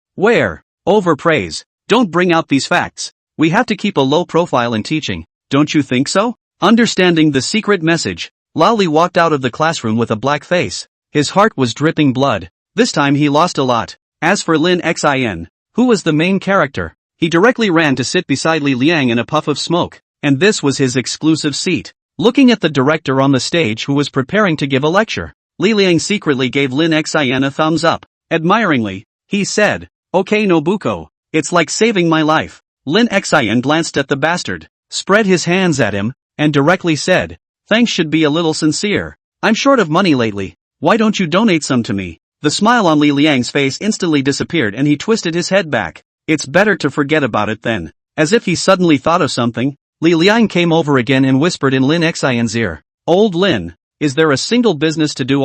Overpraise. Don't bring out these facts. We have to keep a low profile in teaching, don't you think so? Understanding the secret message, Lao Li walked out of the classroom with a black face. His heart was dripping blood. This time he lost a lot. As for Lin Xin, who was the main character, he directly ran to sit beside Li Liang in a puff of smoke, and this was his exclusive seat. Looking at the director on the stage who was preparing to give a lecture, Li Liang secretly gave Lin Xin a thumbs up. Admiringly, he said, "Okay Nobuko, it's like saving my life." Lin Xin glanced at the bastard, spread his hands at him, and directly said, "Thanks should be a little sincere. I'm short of money lately. Why don't you donate some to me?" The smile on Li Liang's face instantly disappeared and he twisted his head back. "It's better to forget about it then." As if he suddenly thought of something, Li Liang came over again and whispered in Lin Xion's ear, "Old Lin, is there a single business to do?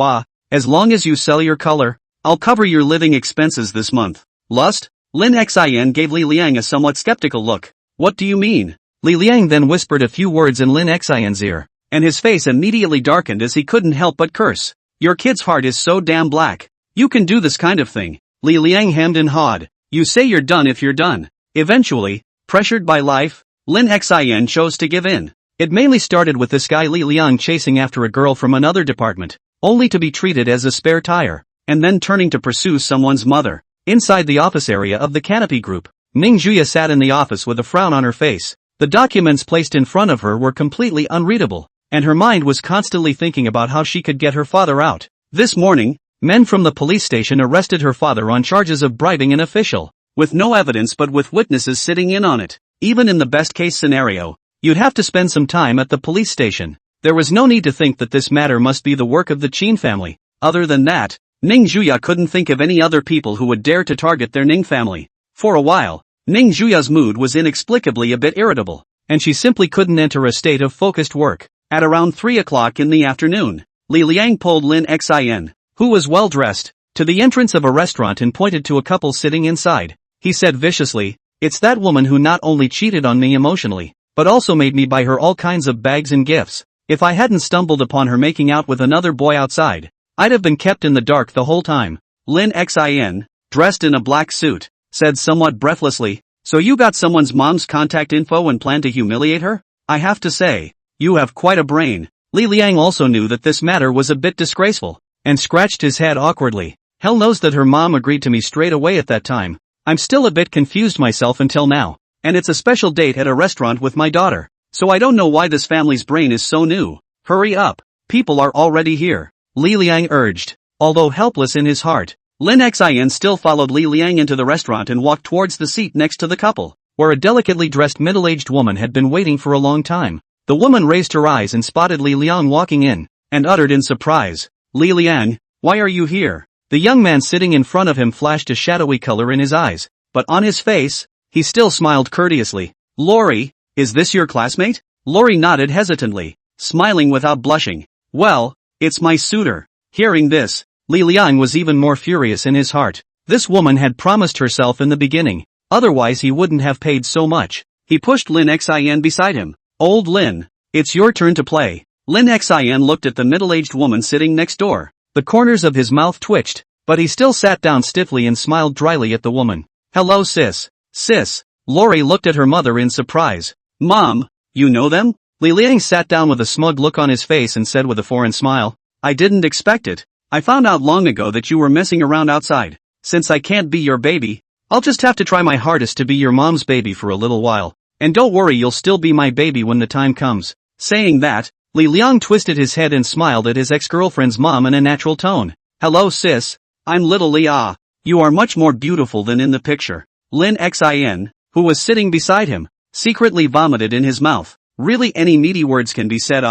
As long as you sell your color, I'll cover your living expenses this month." Lust? Lin Xian gave Li Liang a somewhat skeptical look. "What do you mean?" Li Liang then whispered a few words in Lin Xion's ear, and his face immediately darkened as he couldn't help but curse. "Your kid's heart is so damn black. You can do this kind of thing." Li Liang hemmed and hawed. "You say you're done if you're done." Eventually, pressured by life, Lin Xian chose to give in. It mainly started with this guy Li Liang chasing after a girl from another department, only to be treated as a spare tire, and then turning to pursue someone's mother. Inside the office area of the Canopy Group, Ning Juya sat in the office with a frown on her face. The documents placed in front of her were completely unreadable, and her mind was constantly thinking about how she could get her father out. This morning, men from the police station arrested her father on charges of bribing an official, with no evidence but with witnesses sitting in on it. Even in the best case scenario, you'd have to spend some time at the police station. There was no need to think that this matter must be the work of the Qin family. Other than that, Ning Juya couldn't think of any other people who would dare to target their Ning family. For a while, Ning Juya's mood was inexplicably a bit irritable, and she simply couldn't enter a state of focused work. At around 3 o'clock in the afternoon, Li Liang pulled Lin Xian, who was well dressed, to the entrance of a restaurant and pointed to a couple sitting inside. He said viciously, "It's that woman who not only cheated on me emotionally, but also made me buy her all kinds of bags and gifts. If I hadn't stumbled upon her making out with another boy outside, I'd have been kept in the dark the whole time." Lin Xian, dressed in a black suit, said somewhat breathlessly, "So you got someone's mom's contact info and plan to humiliate her? I have to say, you have quite a brain." Li Liang also knew that this matter was a bit disgraceful, and scratched his head awkwardly. Hell knows that her mom agreed to me straight away at that time. I'm still a bit confused myself until now, and it's a special date at a restaurant with my daughter, so I don't know why this family's brain is so new. Hurry up, people are already here, Li Liang urged. Although helpless in his heart, Lin Xian still followed Li Liang into the restaurant and walked towards the seat next to the couple, where a delicately dressed middle-aged woman had been waiting for a long time. The woman raised her eyes and spotted Li Liang walking in, and uttered in surprise, "Li Liang, why are you here?" The young man sitting in front of him flashed a shadowy color in his eyes, but on his face, he still smiled courteously. "Lori, is this your classmate?" Lori nodded hesitantly, smiling without blushing. "Well, it's my suitor." Hearing this, Li Liang was even more furious in his heart. This woman had promised herself in the beginning, otherwise he wouldn't have paid so much. He pushed Lin Xian beside him. "Old Lin, it's your turn to play." Lin Xian looked at the middle-aged woman sitting next door. The corners of his mouth twitched, but he still sat down stiffly and smiled dryly at the woman. "Hello sis, Sis. Lori looked at her mother in surprise. Mom, you know them? Li Liang sat down with a smug look on his face and said with a foreign smile, I didn't expect it. I found out long ago that you were messing around outside. Since I can't be your baby, I'll just have to try my hardest to be your mom's baby for a little while. And don't worry, you'll still be my baby when the time comes. Saying that, Li Liang twisted his head and smiled at his ex-girlfriend's mom in a natural tone. Hello sis, I'm little Li Ah. You are much more beautiful than in the picture. Lin Xin, who was sitting beside him, secretly vomited in his mouth. Really, any meaty words can be said.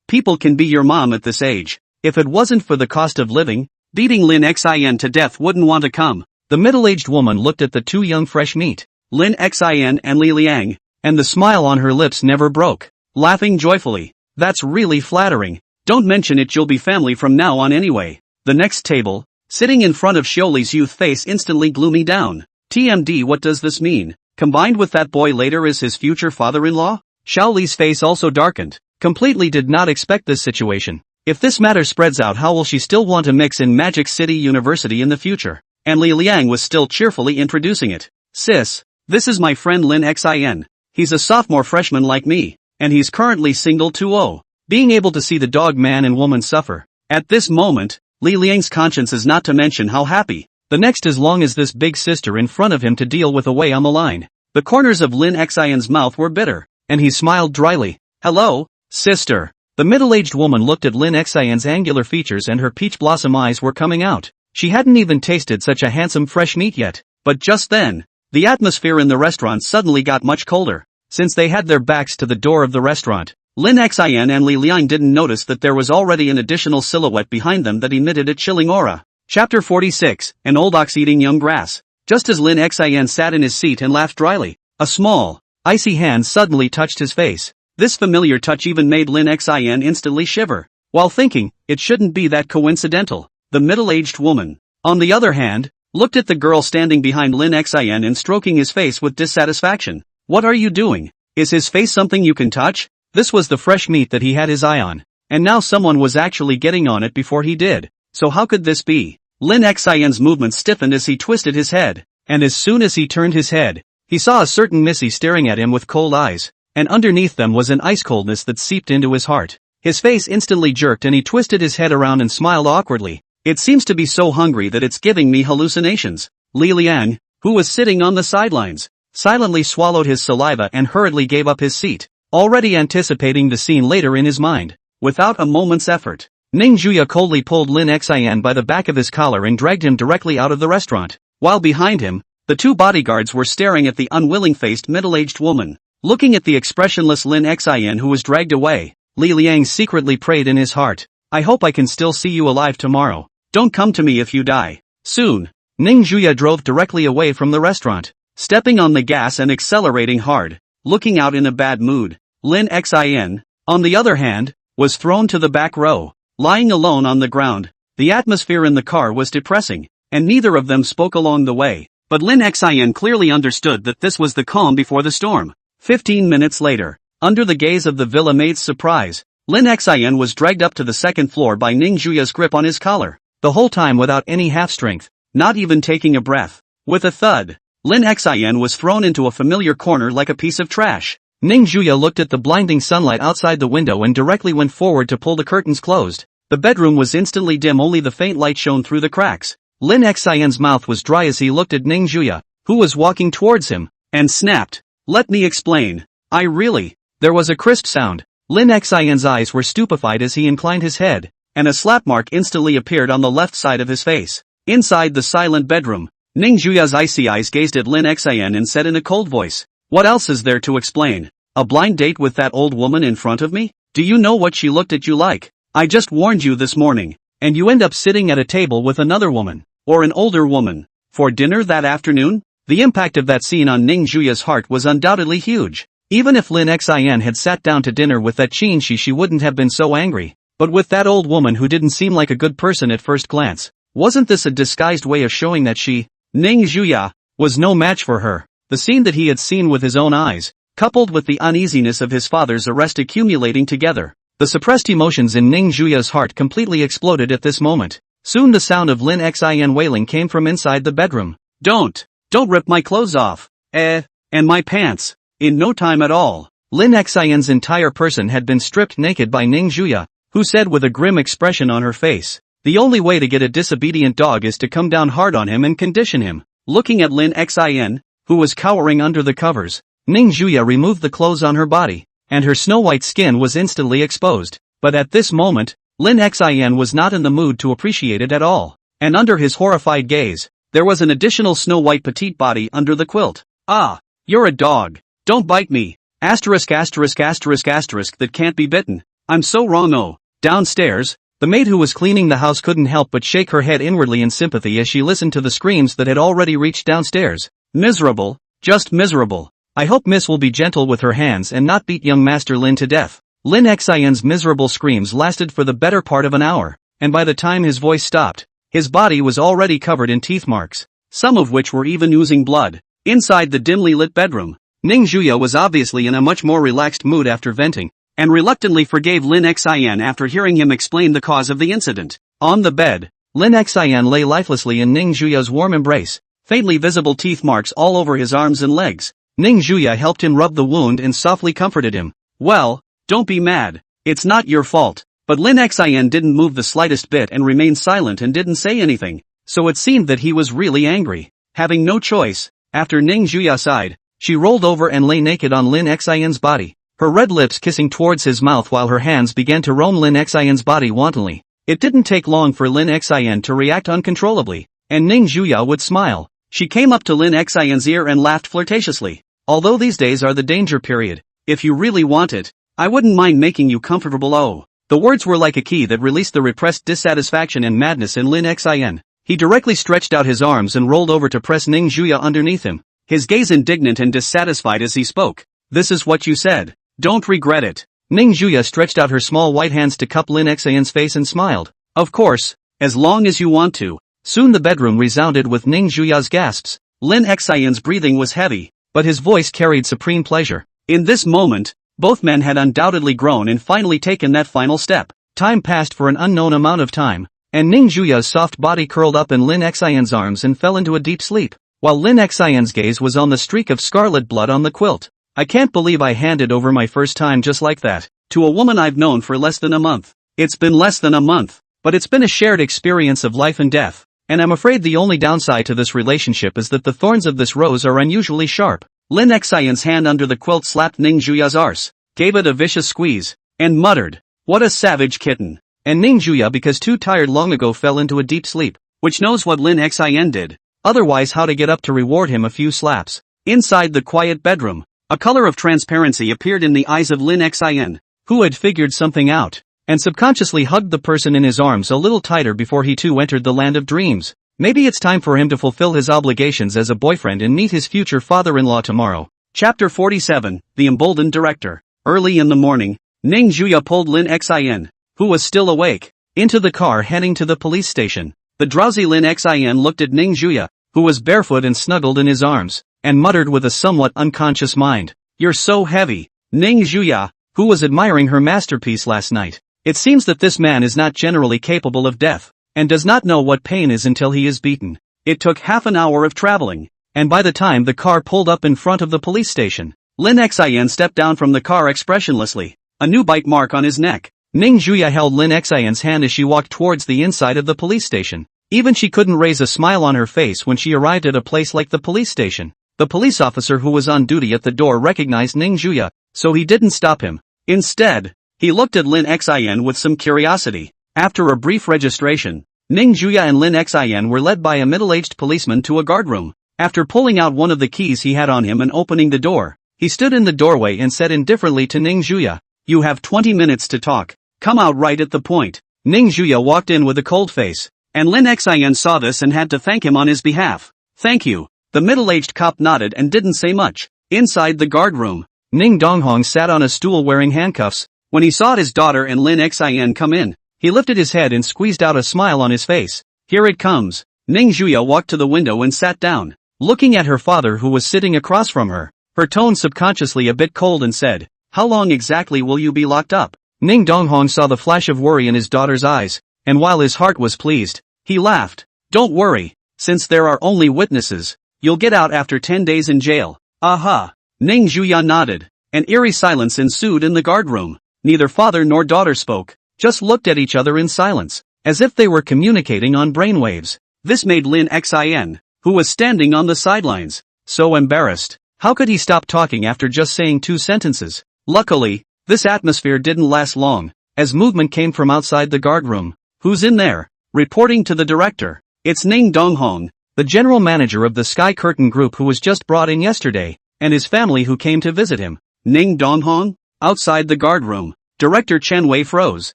People can be your mom at this age. If it wasn't for the cost of living, beating Lin Xin to death wouldn't want to come. The middle-aged woman looked at the two young fresh meat, Lin Xin and Li Liang, and the smile on her lips never broke, laughing joyfully. That's really flattering. Don't mention it, you'll be family from now on anyway. The next table, sitting in front of Xiuli's youth face instantly gloomy down. TMD, what does this mean? Combined with that boy later as his future father-in-law? Xiuli's face also darkened. Completely did not expect this situation. If this matter spreads out, how will she still want to mix in Magic City University in the future? And Li Liang was still cheerfully introducing it. Sis, this is my friend Lin Xin. He's a sophomore freshman like me, and he's currently single 2-0. Being able to see the dog man and woman suffer. At this moment, Li Liang's conscience is not to mention how happy. The next as long as this big sister in front of him to deal with away on the line. The corners of Lin Xion's mouth were bitter, and he smiled dryly. Hello, sister. The middle-aged woman looked at Lin Xion's angular features and her peach blossom eyes were coming out. She hadn't even tasted such a handsome fresh meat yet. But just then, the atmosphere in the restaurant suddenly got much colder. Since they had their backs to the door of the restaurant, Lin Xian and Li Liang didn't notice that there was already an additional silhouette behind them that emitted a chilling aura. Chapter 46, An old ox eating young grass. Just as Lin Xian sat in his seat and laughed dryly, a small, icy hand suddenly touched his face. This familiar touch even made Lin Xian instantly shiver. While thinking, it shouldn't be that coincidental, the middle-aged woman, on the other hand, looked at the girl standing behind Lin Xian and stroking his face with dissatisfaction. What are you doing? Is his face something you can touch? This was the fresh meat that he had his eye on, and now someone was actually getting on it before he did. So how could this be? Lin Xian's movement stiffened as he twisted his head, and as soon as he turned his head, he saw a certain Missy staring at him with cold eyes, and underneath them was an ice coldness that seeped into his heart. His face instantly jerked and he twisted his head around and smiled awkwardly. It seems to be so hungry that it's giving me hallucinations. Li Liang, who was sitting on the sidelines, silently swallowed his saliva and hurriedly gave up his seat, already anticipating the scene later in his mind. Without a moment's effort, Ning Juya coldly pulled Lin Xian by the back of his collar and dragged him directly out of the restaurant, while behind him, the two bodyguards were staring at the unwilling-faced middle-aged woman. Looking at the expressionless Lin Xian who was dragged away, Li Liang secretly prayed in his heart, I hope I can still see you alive tomorrow. Don't come to me if you die. Soon, Ning Juya drove directly away from the restaurant, stepping on the gas and accelerating hard, looking out in a bad mood. Lin Xian, on the other hand, was thrown to the back row, lying alone on the ground. The atmosphere in the car was depressing, and neither of them spoke along the way, but Lin Xian clearly understood that this was the calm before the storm. 15 minutes later, under the gaze of the villa maid's surprise, Lin Xian was dragged up to the second floor by Ning Juya's grip on his collar, the whole time without any half-strength, not even taking a breath. With a thud, Lin Xian was thrown into a familiar corner like a piece of trash. Ning Juya looked at the blinding sunlight outside the window and directly went forward to pull the curtains closed. The bedroom was instantly dim, only the faint light shone through the cracks. Lin Xian's mouth was dry as he looked at Ning Juya, who was walking towards him, and snapped, Let me explain. There was a crisp sound. Lin Xian's eyes were stupefied as he inclined his head, and a slap mark instantly appeared on the left side of his face. Inside the silent bedroom, Ning Juya's icy eyes gazed at Lin Xian and said in a cold voice, What else is there to explain? A blind date with that old woman in front of me? Do you know what she looked at you like? I just warned you this morning, and you end up sitting at a table with another woman, or an older woman, for dinner that afternoon? The impact of that scene on Ning Juya's heart was undoubtedly huge. Even if Lin Xian had sat down to dinner with that Qin Shi, she wouldn't have been so angry. But with that old woman who didn't seem like a good person at first glance, wasn't this a disguised way of showing that she, Ning Juya, was no match for her? The scene that he had seen with his own eyes, coupled with the uneasiness of his father's arrest accumulating together, the suppressed emotions in Ning Juya's heart completely exploded at this moment. Soon the sound of Lin Xian wailing came from inside the bedroom. Don't rip my clothes off. And my pants. In no time at all, Lin Xian's entire person had been stripped naked by Ning Juya, who said with a grim expression on her face, "The only way to get a disobedient dog is to come down hard on him and condition him." Looking at Lin Xian, who was cowering under the covers, Ning Juya removed the clothes on her body, and her snow-white skin was instantly exposed. But at this moment, Lin Xian was not in the mood to appreciate it at all, and under his horrified gaze, there was an additional snow-white petite body under the quilt. "Ah, you're a dog. Don't bite me. Asterisk asterisk asterisk asterisk that can't be bitten. I'm so wrong." Oh. Downstairs, the maid who was cleaning the house couldn't help but shake her head inwardly in sympathy as she listened to the screams that had already reached downstairs. Miserable, just miserable. I hope Miss will be gentle with her hands and not beat young Master Lin to death. Lin Xian's miserable screams lasted for the better part of an hour, and by the time his voice stopped, his body was already covered in teeth marks, some of which were even oozing blood. Inside the dimly lit bedroom, Ning Juya was obviously in a much more relaxed mood after venting, and reluctantly forgave Lin Xian after hearing him explain the cause of the incident. On the bed, Lin Xian lay lifelessly in Ning Juya's warm embrace, faintly visible teeth marks all over his arms and legs. Ning Juya helped him rub the wound and softly comforted him. "Well, don't be mad. It's not your fault." But Lin Xian didn't move the slightest bit and remained silent and didn't say anything, so it seemed that he was really angry. Having no choice, after Ning Juya sighed, she rolled over and lay naked on Lin Xian's body, her red lips kissing towards his mouth while her hands began to roam Lin Xian's body wantonly. It didn't take long for Lin Xian to react uncontrollably, and Ning Juya would smile. She came up to Lin Xian's ear and laughed flirtatiously. "Although these days are the danger period, if you really want it, I wouldn't mind making you comfortable." Oh. The words were like a key that released the repressed dissatisfaction and madness in Lin Xian. He directly stretched out his arms and rolled over to press Ning Juya underneath him, his gaze indignant and dissatisfied as he spoke. "This is what you said. Don't regret it." Ning Juya stretched out her small white hands to cup Lin Xian's face and smiled. "Of course, as long as you want to." Soon the bedroom resounded with Ning Juya's gasps. Lin Xian's breathing was heavy, but his voice carried supreme pleasure. In this moment, both men had undoubtedly grown and finally taken that final step. Time passed for an unknown amount of time, and Ning Juya's soft body curled up in Lin Xian's arms and fell into a deep sleep, while Lin Xian's gaze was on the streak of scarlet blood on the quilt. "I can't believe I handed over my first time just like that, to a woman I've known for less than a month." It's been less than a month, but it's been a shared experience of life and death, and I'm afraid the only downside to this relationship is that the thorns of this rose are unusually sharp. Lin Xian's hand under the quilt slapped Ning Juya's arse, gave it a vicious squeeze, and muttered, "What a savage kitten." And Ning Juya, because too tired long ago, fell into a deep sleep, which knows what Lin Xian did, otherwise how to get up to reward him a few slaps. Inside the quiet bedroom, a color of transparency appeared in the eyes of Lin Xian, who had figured something out, and subconsciously hugged the person in his arms a little tighter before he too entered the land of dreams. Maybe it's time for him to fulfill his obligations as a boyfriend and meet his future father-in-law tomorrow. Chapter 47, The Emboldened Director. Early in the morning, Ning Juya pulled Lin Xian, who was still awake, into the car heading to the police station. The drowsy Lin Xian looked at Ning Juya, who was barefoot and snuggled in his arms, and muttered with a somewhat unconscious mind, "You're so heavy." Ning Juya, who was admiring her masterpiece last night. It seems that this man is not generally capable of death, and does not know what pain is until he is beaten. It took half an hour of traveling, and by the time the car pulled up in front of the police station, Lin Xian stepped down from the car expressionlessly, a new bite mark on his neck. Ning Juya held Lin Xian's hand as she walked towards the inside of the police station. Even she couldn't raise a smile on her face when she arrived at a place like the police station. The police officer who was on duty at the door recognized Ning Juya, so he didn't stop him. Instead, he looked at Lin Xian with some curiosity. After a brief registration, Ning Juya and Lin Xian were led by a middle-aged policeman to a guardroom. After pulling out one of the keys he had on him and opening the door, he stood in the doorway and said indifferently to Ning Juya, "You have 20 minutes to talk. Come out right at the point." Ning Juya walked in with a cold face, and Lin Xian saw this and had to thank him on his behalf. "Thank you." The middle-aged cop nodded and didn't say much. Inside the guardroom, Ning Donghong sat on a stool wearing handcuffs. When he saw his daughter and Lin Xian come in, he lifted his head and squeezed out a smile on his face. "Here it comes." Ning Juya walked to the window and sat down, looking at her father who was sitting across from her, her tone subconsciously a bit cold, and said, "How long exactly will you be locked up?" Ning Donghong saw the flash of worry in his daughter's eyes, and while his heart was pleased, he laughed. "Don't worry, since there are only witnesses, you'll get out after 10 days in jail." Aha! Ning Juya nodded. An eerie silence ensued in the guardroom. Neither father nor daughter spoke, just looked at each other in silence, as if they were communicating on brainwaves. This made Lin Xin, who was standing on the sidelines, so embarrassed. How could he stop talking after just saying 2 sentences? Luckily, this atmosphere didn't last long, as movement came from outside the guardroom. Who's in there? Reporting to the director. It's Ning Donghong, the general manager of the Sky Curtain Group who was just brought in yesterday, and his family who came to visit him. Ning Donghong? Outside the guardroom, Director Chen Wei froze,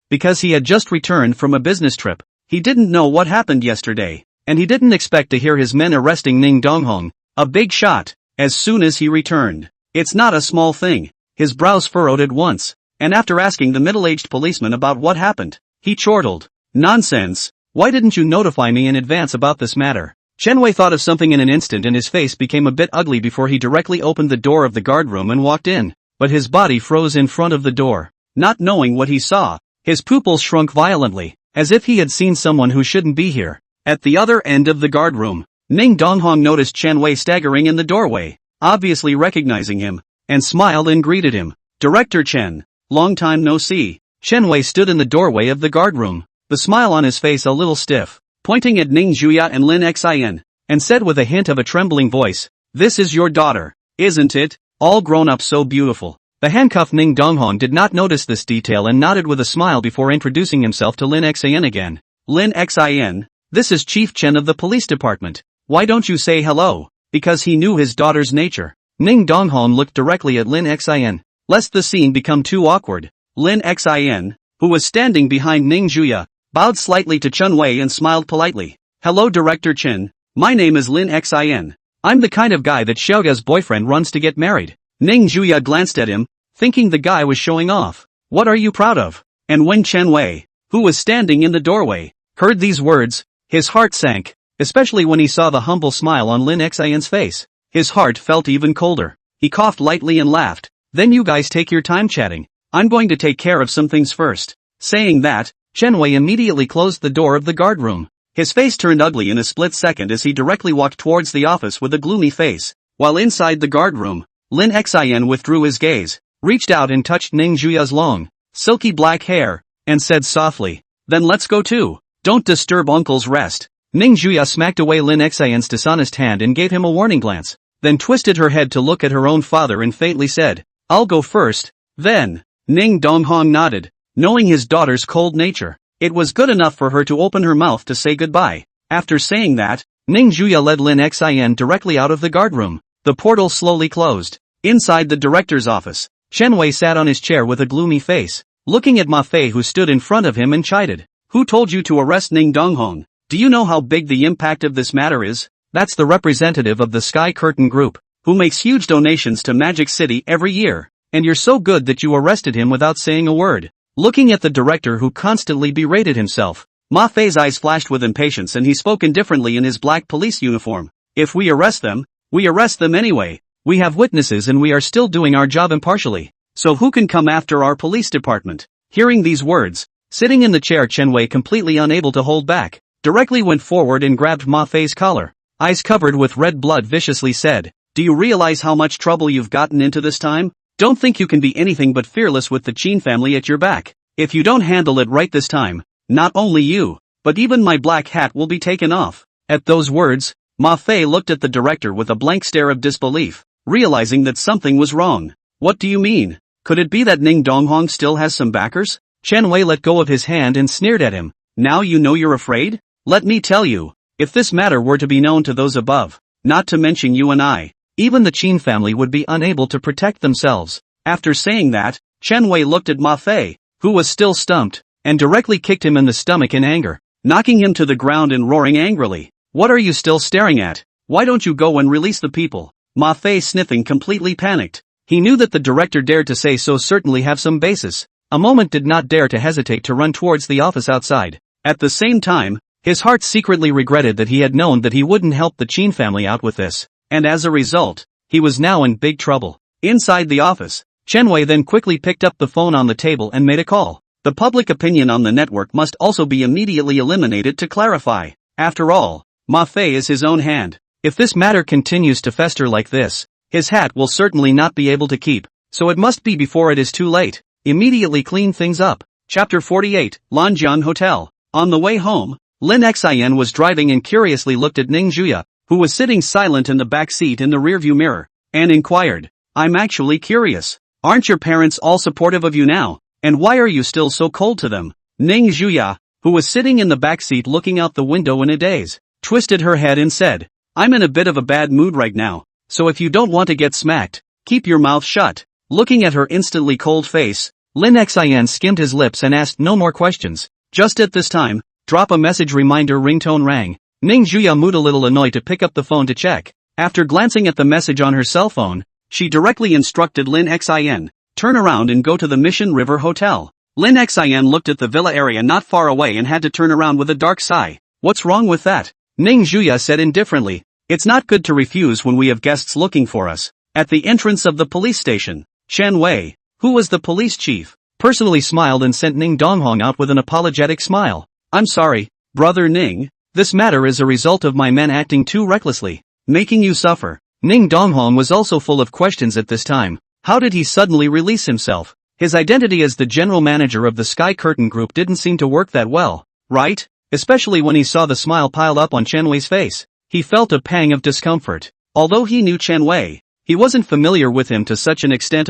because he had just returned from a business trip. He didn't know what happened yesterday, and he didn't expect to hear his men arresting Ning Donghong, a big shot, as soon as he returned. It's not a small thing. His brows furrowed at once, and after asking the middle-aged policeman about what happened, he chortled. Nonsense! Why didn't you notify me in advance about this matter? Chen Wei thought of something in an instant and his face became a bit ugly before he directly opened the door of the guardroom and walked in. But his body froze in front of the door. Not knowing what he saw, his pupils shrunk violently, as if he had seen someone who shouldn't be here. At the other end of the guardroom, Ning Donghong noticed Chen Wei staggering in the doorway, obviously recognizing him, and smiled and greeted him. Director Chen, long time no see. Chen Wei stood in the doorway of the guardroom, the smile on his face a little stiff, pointing at Ning Juya and Lin Xin, and said with a hint of a trembling voice, "This is your daughter, isn't it? All grown up so beautiful." The handcuffed Ning Donghong did not notice this detail and nodded with a smile before introducing himself to Lin Xin again. Lin Xin, this is Chief Chen of the police department. Why don't you say hello? Because he knew his daughter's nature. Ning Donghong looked directly at Lin Xin, lest the scene become too awkward. Lin Xin, who was standing behind Ning Juya, bowed slightly to Chen Wei and smiled politely. Hello Director Chen, my name is Lin Xin. I'm the kind of guy that Xiaoga's boyfriend runs to get married. Ning Juya glanced at him, thinking the guy was showing off. What are you proud of? And when Chen Wei, who was standing in the doorway, heard these words, his heart sank, especially when he saw the humble smile on Lin Xin's face. His heart felt even colder. He coughed lightly and laughed. Then you guys take your time chatting. I'm going to take care of some things first. Saying that, Chen Wei immediately closed the door of the guardroom. His face turned ugly in a split second as he directly walked towards the office with a gloomy face. While inside the guardroom, Lin Xin withdrew his gaze, reached out and touched Ning Juya's long, silky black hair, and said softly, "Then let's go too. Don't disturb uncle's rest." Ning Juya smacked away Lin Xin's dishonest hand and gave him a warning glance, then twisted her head to look at her own father and faintly said, "I'll go first, then." Ning Donghong nodded, knowing his daughter's cold nature. It was good enough for her to open her mouth to say goodbye. After saying that, Ning Juya led Lin Xin directly out of the guardroom. The portal slowly closed. Inside the director's office, Chen Wei sat on his chair with a gloomy face, looking at Ma Fei who stood in front of him and chided. "Who told you to arrest Ning Donghong? Do you know how big the impact of this matter is? That's the representative of the Sky Curtain Group, who makes huge donations to Magic City every year, and you're so good that you arrested him without saying a word." Looking at the director who constantly berated himself, Ma Fei's eyes flashed with impatience and he spoke indifferently in his black police uniform. "If we arrest them, we arrest them anyway. We have witnesses and we are still doing our job impartially. So who can come after our police department?" Hearing these words, sitting in the chair Chen Wei, completely unable to hold back, directly went forward and grabbed Ma Fei's collar. Eyes covered with red blood, viciously said, "Do you realize how much trouble you've gotten into this time? Don't think you can be anything but fearless with the Qin family at your back. If you don't handle it right this time, not only you, but even my black hat will be taken off." At those words, Ma Fei looked at the director with a blank stare of disbelief, realizing that something was wrong. "What do you mean? Could it be that Ning Donghong still has some backers?" Chen Wei let go of his hand and sneered at him. "Now you know you're afraid? Let me tell you, if this matter were to be known to those above, not to mention you and I, even the Qin family would be unable to protect themselves." After saying that, Chen Wei looked at Ma Fei, who was still stumped, and directly kicked him in the stomach in anger, knocking him to the ground and roaring angrily, "What are you still staring at? Why don't you go and release the people?" Ma Fei, sniffing, completely panicked. He knew that the director dared to say so certainly have some basis. A moment did not dare to hesitate to run towards the office outside. At the same time, his heart secretly regretted that he had known that he wouldn't help the Qin family out with this, and as a result, he was now in big trouble. Inside the office, Chen Wei then quickly picked up the phone on the table and made a call. The public opinion on the network must also be immediately eliminated to clarify. After all, Ma Fei is his own hand. If this matter continues to fester like this, His hat will certainly not be able to keep, so it must be before it is too late. Immediately clean things up. Chapter 48, Lanjiang Hotel. On the way home, Lin Xian was driving and curiously looked at Ning Juya, who was sitting silent in the back seat in the rearview mirror, and inquired, "I'm actually curious. Aren't your parents all supportive of you now, and why are you still so cold to them?" Ning Juya, who was sitting in the back seat looking out the window in a daze, twisted her head and said, "I'm in a bit of a bad mood right now, so if you don't want to get smacked, keep your mouth shut." Looking at her instantly cold face, Lin Xian skimmed his lips and asked no more questions. Just at this time, drop a message reminder ringtone rang. Ning Juya moved a little annoyed to pick up the phone to check. After glancing at the message on her cell phone, she directly instructed Lin Xian, "Turn around and go to the Mission River Hotel." Lin Xian looked at the villa area not far away and had to turn around with a dark sigh. "What's wrong with that?" Ning Juya said indifferently. "It's not good to refuse when we have guests looking for us." At the entrance of the police station, Chen Wei, who was the police chief, personally smiled and sent Ning Donghong out with an apologetic smile. "I'm sorry, brother Ning. This matter is a result of my men acting too recklessly, making you suffer." Ning Donghong was also full of questions at this time. How did he suddenly release himself? His identity as the general manager of the Sky Curtain Group didn't seem to work that well, right? Especially when he saw the smile piled up on Chen Wei's face. He felt a pang of discomfort. Although he knew Chen Wei, he wasn't familiar with him to such an extent.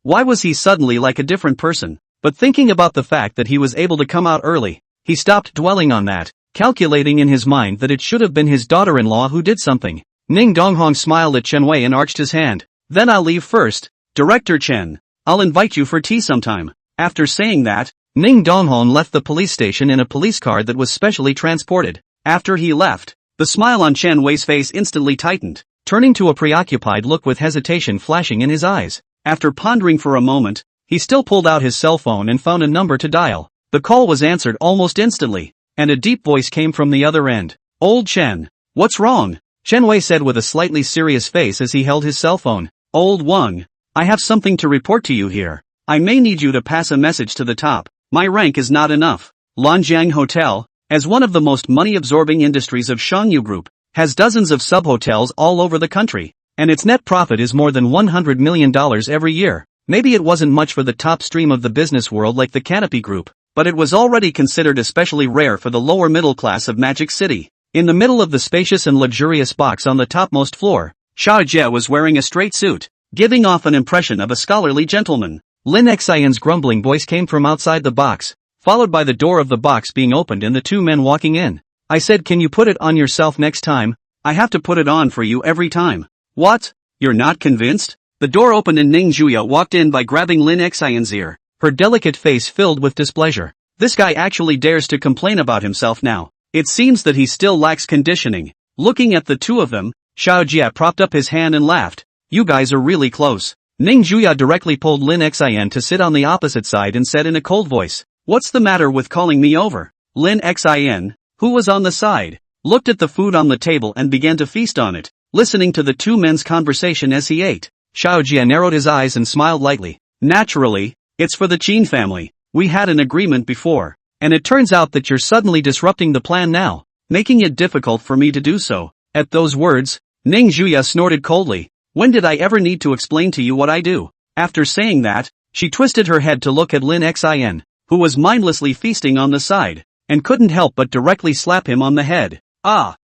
Why was he suddenly like a different person? But thinking about the fact that he was able to come out early, he stopped dwelling on that, calculating in his mind that it should have been his daughter-in-law who did something. Ning Donghong smiled at Chen Wei and arched his hand. "Then I'll leave first. Director Chen, I'll invite you for tea sometime." After saying that, Ning Donghong left the police station in a police car that was specially transported. After he left, the smile on Chen Wei's face instantly tightened, turning to a preoccupied look with hesitation flashing in his eyes. After pondering for a moment, he still pulled out his cell phone and found a number to dial. The call was answered almost instantly, and a deep voice came from the other end. "Old Chen, what's wrong?" Chen Wei said with a slightly serious face as he held his cell phone. "Old Wang, I have something to report to you here. I may need you to pass a message to the top. My rank is not enough." Lanjiang Hotel, as one of the most money-absorbing industries of Shangyu Group, has dozens of sub-hotels all over the country, and its net profit is more than $100 million every year. Maybe it wasn't much for the top stream of the business world like the Canopy Group, but it was already considered especially rare for the lower middle class of Magic City. In the middle of the spacious and luxurious box on the topmost floor, Xiao Jie was wearing a straight suit, giving off an impression of a scholarly gentleman. Lin Xian's grumbling voice came from outside the box, followed by the door of the box being opened and the two men walking in. "I said, can you put it on yourself next time? I have to put it on for you every time." "What? You're not convinced?" The door opened and Ning Juya walked in by grabbing Lin Xian's ear, her delicate face filled with displeasure. This guy actually dares to complain about himself now. It seems that he still lacks conditioning. Looking at the two of them, Xiao Jie propped up his hand and laughed. "You guys are really close." Ning Juya directly pulled Lin Xian to sit on the opposite side and said in a cold voice, "What's the matter with calling me over?" Lin Xian, who was on the side, looked at the food on the table and began to feast on it, listening to the two men's conversation as he ate. Xiao Jie narrowed his eyes and smiled lightly. "Naturally, it's for the Qin family. We had an agreement before, and it turns out that you're suddenly disrupting the plan now, making it difficult for me to do so." At those words, Ning Juya snorted coldly. "When did I ever need to explain to you what I do?" After saying that, she twisted her head to look at Lin Xian, who was mindlessly feasting on the side, and couldn't help but directly slap him on the head.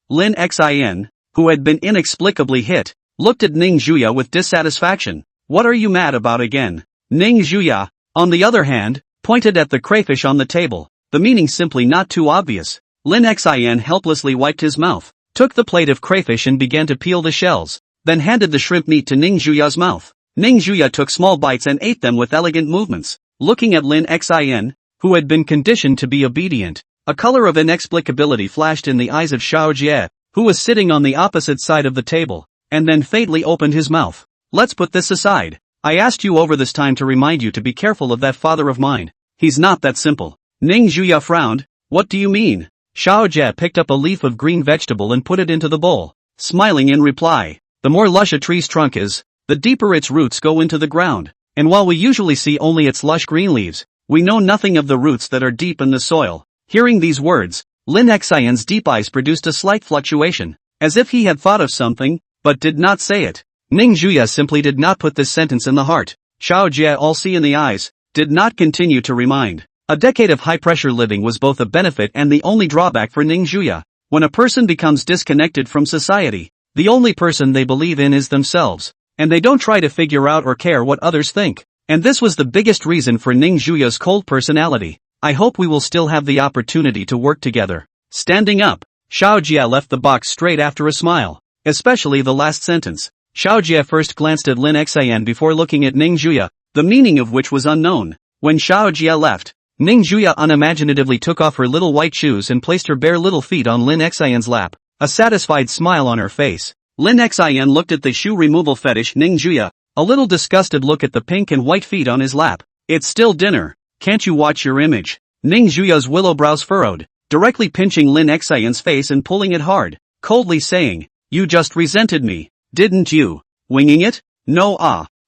Lin Xian, who had been inexplicably hit, looked at Ning Juya with dissatisfaction. "What are you mad about again?" Ning Juya, on the other hand, pointed at the crayfish on the table, the meaning simply not too obvious. Lin Xian helplessly wiped his mouth, took the plate of crayfish and began to peel the shells, then handed the shrimp meat to Ning Juya's mouth. Ning Juya took small bites and ate them with elegant movements, looking at Lin Xian, who had been conditioned to be obedient. A color of inexplicability flashed in the eyes of Xiao Jie, who was sitting on the opposite side of the table, and then faintly opened his mouth. "Let's put this aside. I asked you over this time to remind you to be careful of that father of mine. He's not that simple." Ning Juya frowned. "What do you mean?" Xiao Jie picked up a leaf of green vegetable and put it into the bowl, smiling in reply. "The more lush a tree's trunk is, the deeper its roots go into the ground, and while we usually see only its lush green leaves, we know nothing of the roots that are deep in the soil." Hearing these words, Lin Xian's deep eyes produced a slight fluctuation, as if he had thought of something, but did not say it. Ning Juya simply did not put this sentence in the heart. Xiao Jia, all see in the eyes, did not continue to remind. A decade of high-pressure living was both a benefit and the only drawback for Ning Juya. When a person becomes disconnected from society, the only person they believe in is themselves, and they don't try to figure out or care what others think. And this was the biggest reason for Ning Juya's cold personality. I hope we will still have the opportunity to work together. Standing up, Xiao Jia left the box straight after a smile, especially the last sentence. Xiao Jia first glanced at Lin Xian before looking at Ning Juya, the meaning of which was unknown. When Xiao Jia left, Ning Juya unimaginatively took off her little white shoes and placed her bare little feet on Lin Xian's lap, a satisfied smile on her face. Lin Xian looked at the shoe removal fetish Ning Juya, a little disgusted look at the pink and white feet on his lap. It's still dinner, can't you watch your image? Ning Juya's willow brows furrowed, directly pinching Lin Xian's face and pulling it hard, coldly saying, you just resented me, didn't you? Winging it? No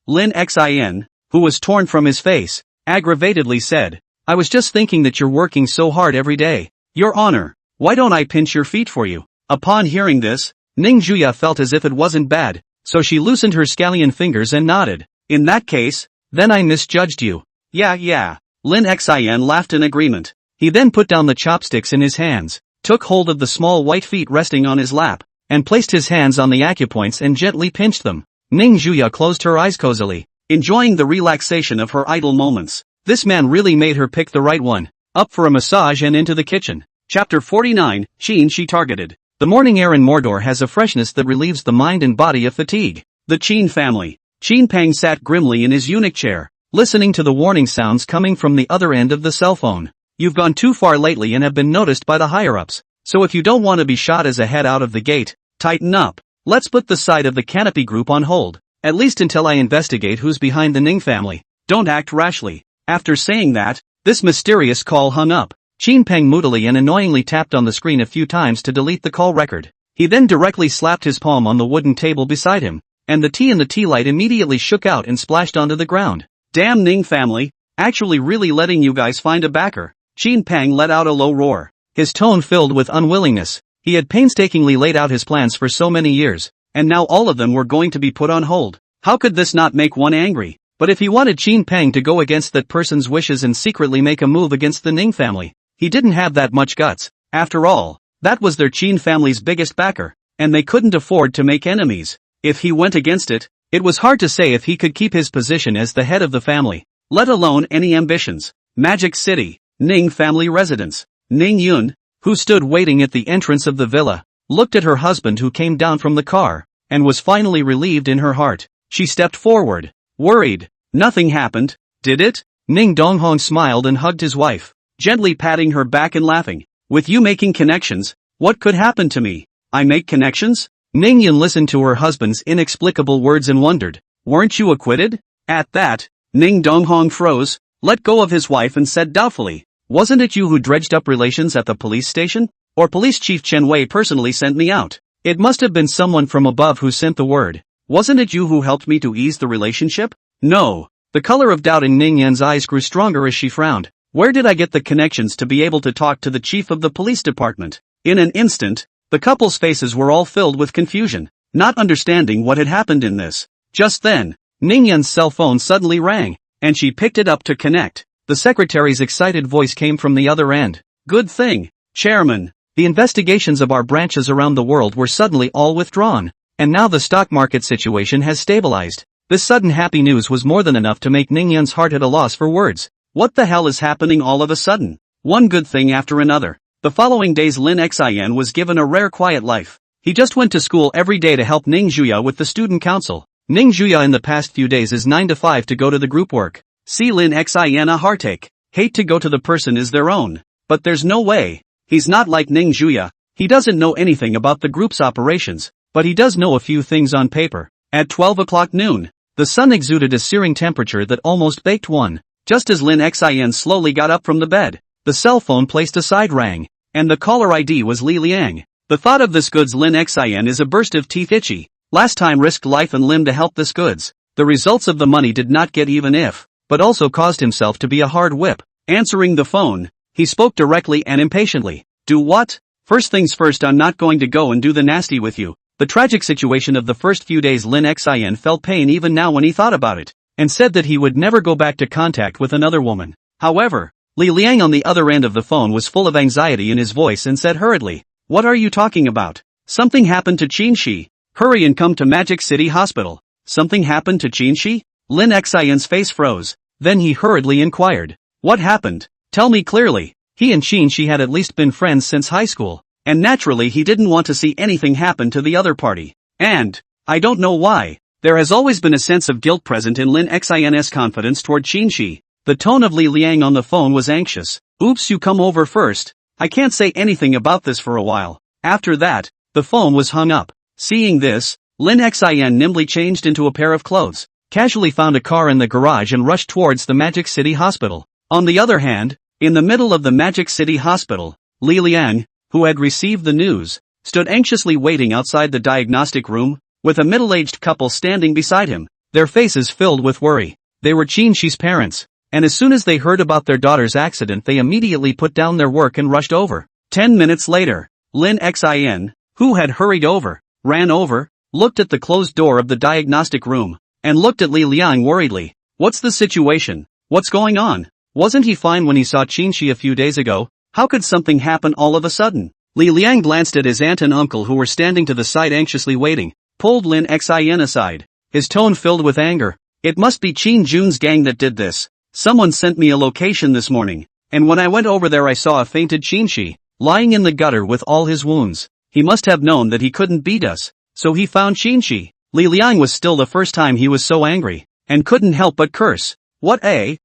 Lin Xian, who was torn from his face, aggravatedly said, I was just thinking that you're working so hard every day. Your Honor, why don't I pinch your feet for you? Upon hearing this, Ning Juya felt as if it wasn't bad, so she loosened her scallion fingers and nodded. In that case, then I misjudged you. Yeah. Lin Xian laughed in agreement. He then put down the chopsticks in his hands, took hold of the small white feet resting on his lap, and placed his hands on the acupoints and gently pinched them. Ning Juya closed her eyes cozily, enjoying the relaxation of her idle moments. This man really made her pick the right one. Up for a massage and into the kitchen. Chapter 49, Qin she targeted. The morning air in Mordor has a freshness that relieves the mind and body of fatigue. The Qin family. Qin Peng sat grimly in his eunuch chair, listening to the warning sounds coming from the other end of the cell phone. You've gone too far lately and have been noticed by the higher-ups. So if you don't want to be shot as a head out of the gate, tighten up. Let's put the side of the Canopy Group on hold, at least until I investigate who's behind the Ning family. Don't act rashly. After saying that, this mysterious call hung up. Qin Peng moodily and annoyingly tapped on the screen a few times to delete the call record. He then directly slapped his palm on the wooden table beside him, and the tea in the tea light immediately shook out and splashed onto the ground. Damn Ning family, actually really letting you guys find a backer. Qin Peng let out a low roar, his tone filled with unwillingness. He had painstakingly laid out his plans for so many years, and now all of them were going to be put on hold. How could this not make one angry? But if he wanted Qin Peng to go against that person's wishes and secretly make a move against the Ning family, he didn't have that much guts. After all, that was their Qin family's biggest backer, and they couldn't afford to make enemies. If he went against it, it was hard to say if he could keep his position as the head of the family, let alone any ambitions. Magic City, Ning family residence. Ning Yun, who stood waiting at the entrance of the villa, looked at her husband who came down from the car, and was finally relieved in her heart. She stepped forward, worried. Nothing happened, did it? Ning Donghong smiled and hugged his wife, gently patting her back and laughing. With you making connections, what could happen to me? I make connections? Ning Yun listened to her husband's inexplicable words and wondered, weren't you acquitted? At that, Ning Donghong froze, let go of his wife and said doubtfully, wasn't it you who dredged up relations at the police station? Or Police Chief Chen Wei personally sent me out? It must have been someone from above who sent the word. Wasn't it you who helped me to ease the relationship? No. The color of doubt in Ning Yan's eyes grew stronger as she frowned. Where did I get the connections to be able to talk to the chief of the police department? In an instant, the couple's faces were all filled with confusion, not understanding what had happened in this. Just then, Ning Yan's cell phone suddenly rang, and she picked it up to connect. The secretary's excited voice came from the other end. Good thing, Chairman. The investigations of our branches around the world were suddenly all withdrawn, and now the stock market situation has stabilized. This sudden happy news was more than enough to make Ning Yan's heart at a loss for words. What the hell is happening all of a sudden? One good thing after another. The following days Lin Xian was given a rare quiet life. He just went to school every day to help Ning Juya with the student council. Ning Juya in the past few days is 9 to 5 to go to the group work. See Lin Xian a heartache. Hate to go to the person is their own. But there's no way. He's not like Ning Juya. He doesn't know anything about the group's operations, but he does know a few things on paper. At 12 o'clock noon, the sun exuded a searing temperature that almost baked one. Just as Lin Xian slowly got up from the bed, the cell phone placed aside rang, and the caller ID was Li Liang. The thought of this goods Lin Xian is a burst of teeth itchy. Last time risked life and limb to help this goods. The results of the money did not get even if, but also caused himself to be a hard whip. Answering the phone, he spoke directly and impatiently. Do what? First things first, I'm not going to go and do the nasty with you. The tragic situation of the first few days. Lin Xin felt pain even now when he thought about it, and said that he would never go back to contact with another woman. However, Li Liang on the other end of the phone was full of anxiety in his voice and said hurriedly, "What are you talking about? Something happened to Qin Shi. Hurry and come to Magic City Hospital." Something happened to Qin Shi? Lin Xian's face froze. Then he hurriedly inquired, "What happened? Tell me clearly." He and Qin Shi had at least been friends since high school, and naturally he didn't want to see anything happen to the other party. And, I don't know why, there has always been a sense of guilt present in Lin Xin's confidence toward Qin Shi. The tone of Li Liang on the phone was anxious. "Oops, you come over first. I can't say anything about this for a while." After that, the phone was hung up. Seeing this, Lin Xin nimbly changed into a pair of clothes, casually found a car in the garage and rushed towards the Magic City Hospital. On the other hand, in the middle of the Magic City Hospital, Li Liang, who had received the news, stood anxiously waiting outside the diagnostic room, with a middle-aged couple standing beside him, their faces filled with worry. They were Qin Shi's parents, and as soon as they heard about their daughter's accident they immediately put down their work and rushed over. 10 minutes later, Lin Xin, who had hurried over, ran over, looked at the closed door of the diagnostic room, and looked at Li Liang worriedly. "What's the situation? What's going on? Wasn't he fine when he saw Qin Shi a few days ago? How could something happen all of a sudden?" Li Liang glanced at his aunt and uncle who were standing to the side anxiously waiting, pulled Lin Xin aside, his tone filled with anger. "It must be Qin Jun's gang that did this. Someone sent me a location this morning, and when I went over there I saw a fainted Qin Shi, lying in the gutter with all his wounds. He must have known that he couldn't beat us, so he found Qin Shi." Li Liang was still the first time he was so angry, and couldn't help but curse. What a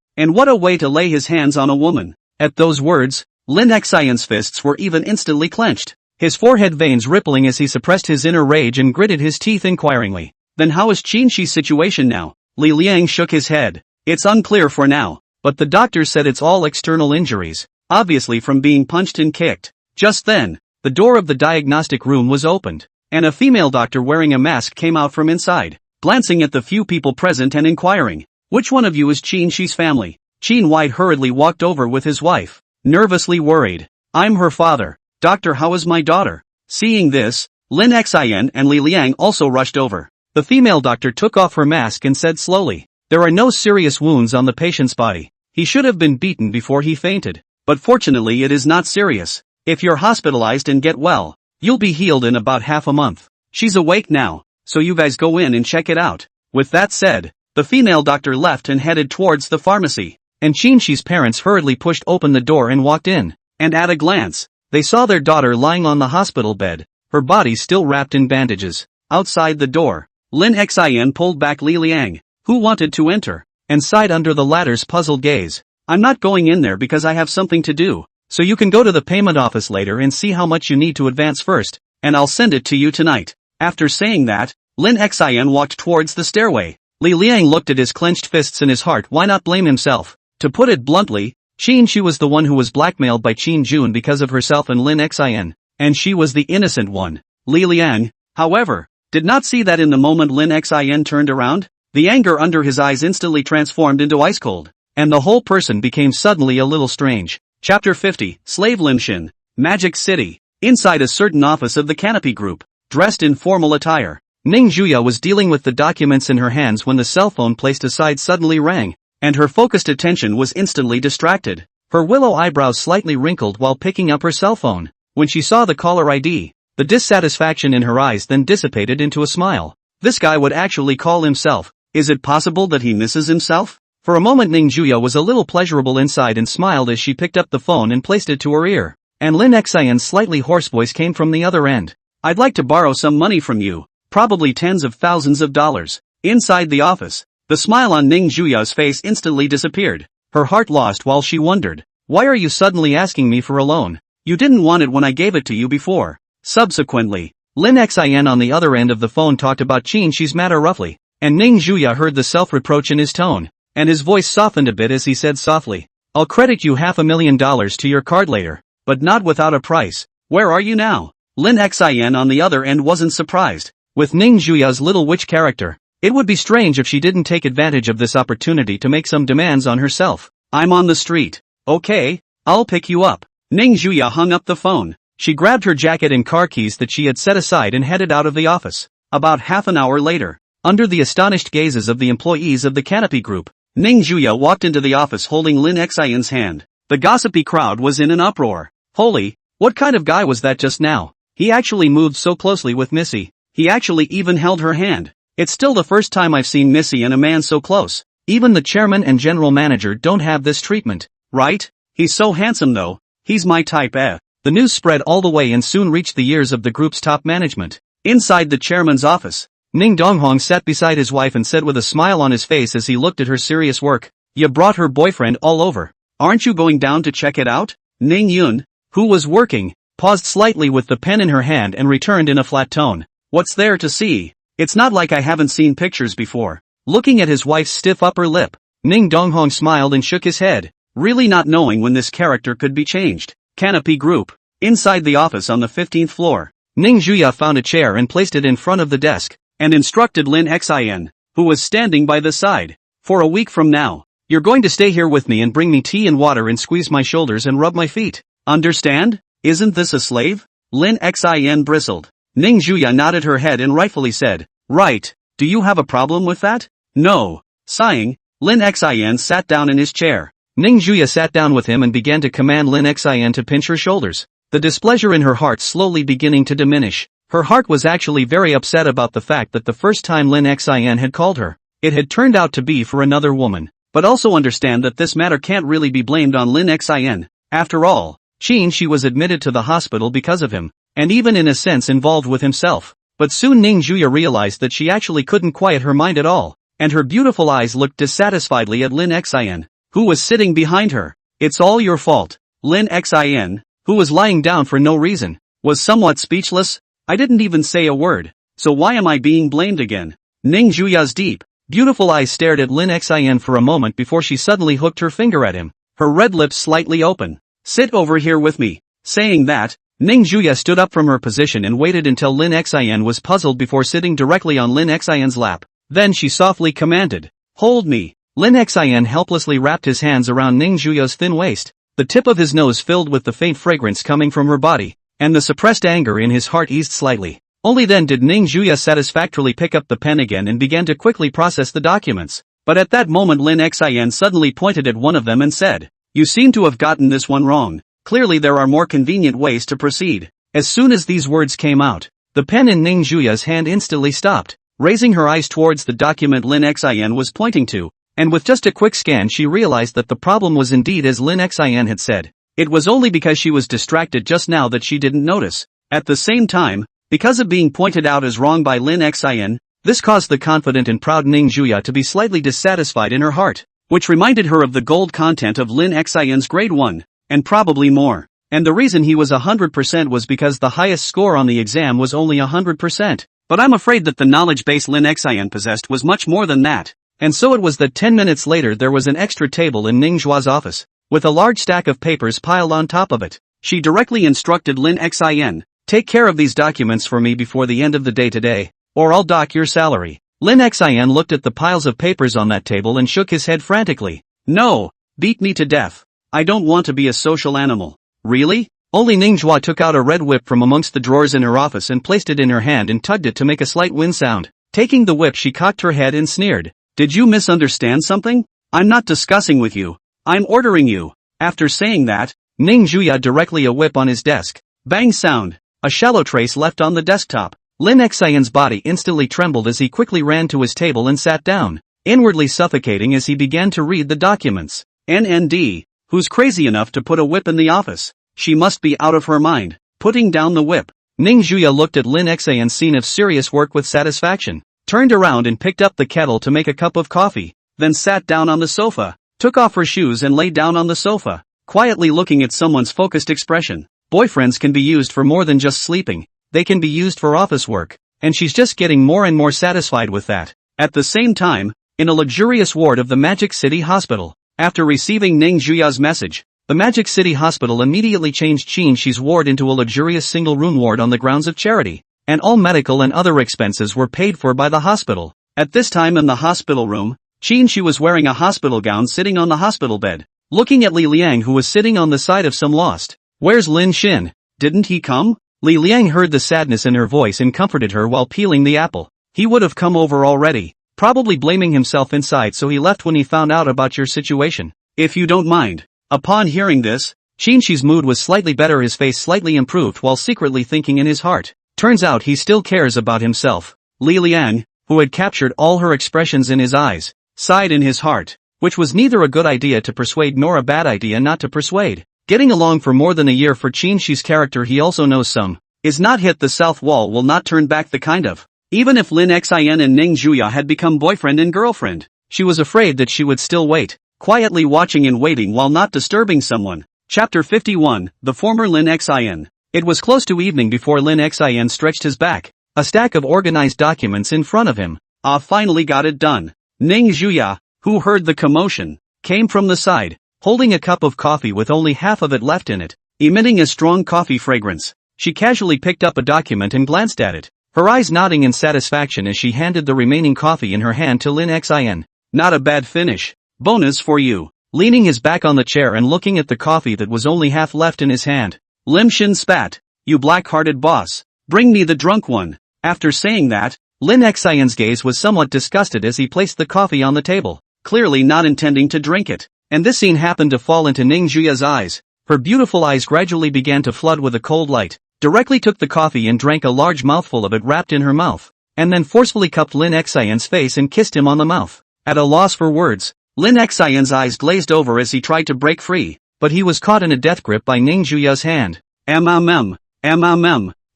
way to lay his hands on a woman. At those words, Lin Xian's fists were even instantly clenched, his forehead veins rippling as he suppressed his inner rage and gritted his teeth inquiringly. "Then how is Qin Shi's situation now?" Li Liang shook his head. "It's unclear for now, but the doctors said it's all external injuries, obviously from being punched and kicked." Just then, the door of the diagnostic room was opened, and a female doctor wearing a mask came out from inside, glancing at the few people present and inquiring, "Which one of you is Qin Shi's family?" Qin White hurriedly walked over with his wife, nervously worried. "I'm her father. Doctor, how is my daughter?" Seeing this, Lin Xin and Li Liang also rushed over. The female doctor took off her mask and said slowly, "There are no serious wounds on the patient's body. He should have been beaten before he fainted, but fortunately it is not serious. If you're hospitalized and get well, you'll be healed in about half a month. She's awake now, so you guys go in and check it out." With that said, the female doctor left and headed towards the pharmacy, and Qin Shi's parents hurriedly pushed open the door and walked in, and at a glance, they saw their daughter lying on the hospital bed, her body still wrapped in bandages. Outside the door, Lin Xin pulled back Li Liang, who wanted to enter, and sighed under the latter's puzzled gaze. "I'm not going in there because I have something to do, so you can go to the payment office later and see how much you need to advance first, and I'll send it to you tonight." After saying that, Lin Xin walked towards the stairway. Li Liang looked at his clenched fists in his heart. Why not blame himself? To put it bluntly, Qin Shi was the one who was blackmailed by Qin Jun because of herself and Lin Xin, and she was the innocent one. Li Liang, however, did not see that in the moment Lin Xin turned around, the anger under his eyes instantly transformed into ice cold, and the whole person became suddenly a little strange. Chapter 50, Slave Limshin, Magic City. Inside a certain office of the Canopy Group, dressed in formal attire, Ning Juya was dealing with the documents in her hands when the cell phone placed aside suddenly rang, and her focused attention was instantly distracted. Her willow eyebrows slightly wrinkled while picking up her cell phone. When she saw the caller ID, the dissatisfaction in her eyes then dissipated into a smile. This guy would actually call himself. Is it possible that he misses himself? For a moment Ning Juya was a little pleasurable inside and smiled as she picked up the phone and placed it to her ear. And Lin Xian's slightly hoarse voice came from the other end. "I'd like to borrow some money from you, probably tens of thousands of dollars." Inside the office, the smile on Ning Juya's face instantly disappeared, her heart lost while she wondered, "Why are you suddenly asking me for a loan? You didn't want it when I gave it to you before." Subsequently, Lin Xin on the other end of the phone talked about Qin Shi's matter roughly, and Ning Juya heard the self-reproach in his tone, and his voice softened a bit as he said softly, "I'll credit you $500,000 to your card later, but not without a price. Where are you now?" Lin Xin on the other end wasn't surprised. With Ning Juya's little witch character, it would be strange if she didn't take advantage of this opportunity to make some demands on herself. "I'm on the street." "Okay, I'll pick you up." Ning Juya hung up the phone. She grabbed her jacket and car keys that she had set aside and headed out of the office. About half an hour later, under the astonished gazes of the employees of the Canopy Group, Ning Juya walked into the office holding Lin Xian's hand. The gossipy crowd was in an uproar. Holy, what kind of guy was that just now? He actually moved so closely with Missy. He actually even held her hand. It's still the first time I've seen Missy and a man so close. Even the chairman and general manager don't have this treatment, right? He's so handsome though. He's my type eh. The news spread all the way and soon reached the ears of the group's top management. Inside the chairman's office, Ning Donghong sat beside his wife and said with a smile on his face as he looked at her serious work, "You brought her boyfriend all over. Aren't you going down to check it out?" Ning Yun, who was working, paused slightly with the pen in her hand and returned in a flat tone. "What's there to see? It's not like I haven't seen pictures before." Looking at his wife's stiff upper lip, Ning Donghong smiled and shook his head, really not knowing when this character could be changed. Canopy Group. Inside the office on the 15th floor, Ning Juya found a chair and placed it in front of the desk, and instructed Lin Xian, who was standing by the side. "For a week from now, you're going to stay here with me and bring me tea and water and squeeze my shoulders and rub my feet. Understand? Isn't this a slave?" Lin Xian bristled. Ning Juya nodded her head and rightfully said, "Right, do you have a problem with that?" "No." Sighing, Lin Xian sat down in his chair. Ning Juya sat down with him and began to command Lin Xian to pinch her shoulders, the displeasure in her heart slowly beginning to diminish. Her heart was actually very upset about the fact that the first time Lin Xian had called her, it had turned out to be for another woman. But also understand that this matter can't really be blamed on Lin Xian. After all, she was admitted to the hospital because of him, and even in a sense involved with himself. But soon Ning Juya realized that she actually couldn't quiet her mind at all, and her beautiful eyes looked dissatisfiedly at Lin Xian, who was sitting behind her. "It's all your fault." Lin Xian, who was lying down for no reason, was somewhat speechless. "I didn't even say a word, so why am I being blamed again?" Ning Juya's deep, beautiful eyes stared at Lin Xian for a moment before she suddenly hooked her finger at him, her red lips slightly open. "Sit over here with me." Saying that, Ning Juya stood up from her position and waited until Lin Xian was puzzled before sitting directly on Lin Xian's lap. Then she softly commanded, "Hold me." Lin Xian helplessly wrapped his hands around Ning Juya's thin waist, the tip of his nose filled with the faint fragrance coming from her body, and the suppressed anger in his heart eased slightly. Only then did Ning Juya satisfactorily pick up the pen again and began to quickly process the documents. But at that moment Lin Xian suddenly pointed at one of them and said, "You seem to have gotten this one wrong. Clearly there are more convenient ways to proceed." As soon as these words came out, the pen in Ning Juya's hand instantly stopped, raising her eyes towards the document Lin Xian was pointing to. And with just a quick scan she realized that the problem was indeed as Lin Xian had said. It was only because she was distracted just now that she didn't notice. At the same time, because of being pointed out as wrong by Lin Xian, this caused the confident and proud Ning Juya to be slightly dissatisfied in her heart, which reminded her of the gold content of Lin Xian's grade 1, and probably more. And the reason he was 100% was because the highest score on the exam was only 100%. But I'm afraid that the knowledge base Lin Xian possessed was much more than that. And so it was that 10 minutes later there was an extra table in Ning Zhua's office, with a large stack of papers piled on top of it. She directly instructed Lin Xian, "Take care of these documents for me before the end of the day today, or I'll dock your salary." Lin Xian looked at the piles of papers on that table and shook his head frantically. "No, beat me to death. I don't want to be a social animal." "Really?" Only Ning Zhua took out a red whip from amongst the drawers in her office and placed it in her hand and tugged it to make a slight wind sound. Taking the whip she cocked her head and sneered. "Did you misunderstand something? I'm not discussing with you. I'm ordering you." After saying that, Ning Juya directly a whip on his desk. Bang sound. A shallow trace left on the desktop. Lin Xian's body instantly trembled as he quickly ran to his table and sat down, inwardly suffocating as he began to read the documents. NND. Who's crazy enough to put a whip in the office? She must be out of her mind. Putting down the whip, Ning Juya looked at Lin Xian's scene of serious work with satisfaction, turned around and picked up the kettle to make a cup of coffee, then sat down on the sofa, took off her shoes and lay down on the sofa, quietly looking at someone's focused expression. Boyfriends can be used for more than just sleeping, they can be used for office work, and she's just getting more and more satisfied with that. At the same time, in a luxurious ward of the Magic City Hospital, after receiving Ning Juya's message, the Magic City Hospital immediately changed Qin-Shi's ward into a luxurious single-room ward on the grounds of charity, and all medical and other expenses were paid for by the hospital. At this time in the hospital room, Qin-Shi was wearing a hospital gown sitting on the hospital bed, looking at Li Liang who was sitting on the side of some lost. "Where's Lin Xin?" Didn't he come? Li Liang heard the sadness in her voice and comforted her while peeling the apple. He would have come over already, probably blaming himself inside, so he left when he found out about your situation. If you don't mind. Upon hearing this, Qinxi's mood was slightly better, his face slightly improved while secretly thinking in his heart. Turns out he still cares about himself. Li Liang, who had captured all her expressions in his eyes, sighed in his heart, which was neither a good idea to persuade nor a bad idea not to persuade. Getting along for more than a year for Qinxi's character, he also knows some is not hit the south wall will not turn back the kind of. Even if Lin Xian and Ning Juya had become boyfriend and girlfriend, she was afraid that she would still wait, quietly watching and waiting while not disturbing someone. Chapter 51, The Former Lin Xian. It was close to evening before Lin Xian stretched his back, a stack of organized documents in front of him. Finally got it done. Ning Juya, who heard the commotion, came from the side, holding a cup of coffee with only half of it left in it, emitting a strong coffee fragrance. She casually picked up a document and glanced at it, her eyes nodding in satisfaction as she handed the remaining coffee in her hand to Lin Xian. Not a bad finish. Bonus for you. Leaning his back on the chair and looking at the coffee that was only half left in his hand, Lim Shin spat. You black-hearted boss. Bring me the drunk one. After saying that, Lin Xian's gaze was somewhat disgusted as he placed the coffee on the table, clearly not intending to drink it. And this scene happened to fall into Ning Juya's eyes. Her beautiful eyes gradually began to flood with a cold light, directly took the coffee and drank a large mouthful of it wrapped in her mouth, and then forcefully cupped Lin Xian's face and kissed him on the mouth. At a loss for words, Lin Xian's eyes glazed over as he tried to break free, but he was caught in a death grip by Ning Juya's hand.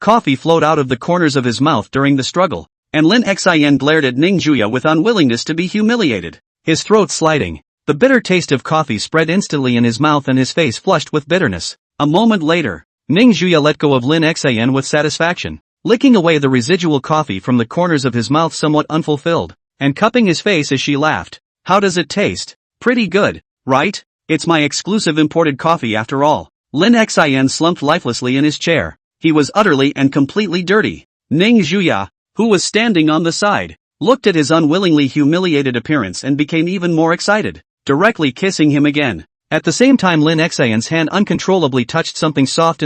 Coffee flowed out of the corners of his mouth during the struggle, and Lin Xian glared at Ning Juya with unwillingness to be humiliated, his throat sliding. The bitter taste of coffee spread instantly in his mouth and his face flushed with bitterness. A moment later, Ning Juya let go of Lin Xian with satisfaction, licking away the residual coffee from the corners of his mouth somewhat unfulfilled, and cupping his face as she laughed. How does it taste? Pretty good, right? It's my exclusive imported coffee after all. Lin Xian slumped lifelessly in his chair. He was utterly and completely dirty. Ning Juya, who was standing on the side, looked at his unwillingly humiliated appearance and became even more excited, directly kissing him again. At the same time, Lin Xian's hand uncontrollably touched something soft,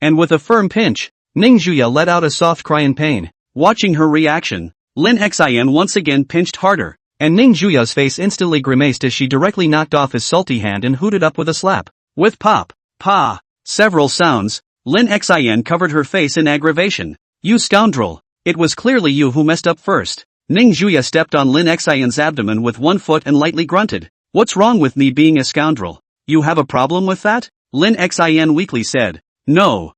and with a firm pinch, Ning Juya let out a soft cry in pain. Watching her reaction, Lin Xian once again pinched harder, and Ning Juya's face instantly grimaced as she directly knocked off his salty hand and hooted up with a slap. With pop, pa, several sounds, Lin Xian covered her face in aggravation. You scoundrel! It was clearly you who messed up first. Ning Juya stepped on Lin Xian's abdomen with one foot and lightly grunted. What's wrong with me being a scoundrel? You have a problem with that? Lin Xian weakly said. No,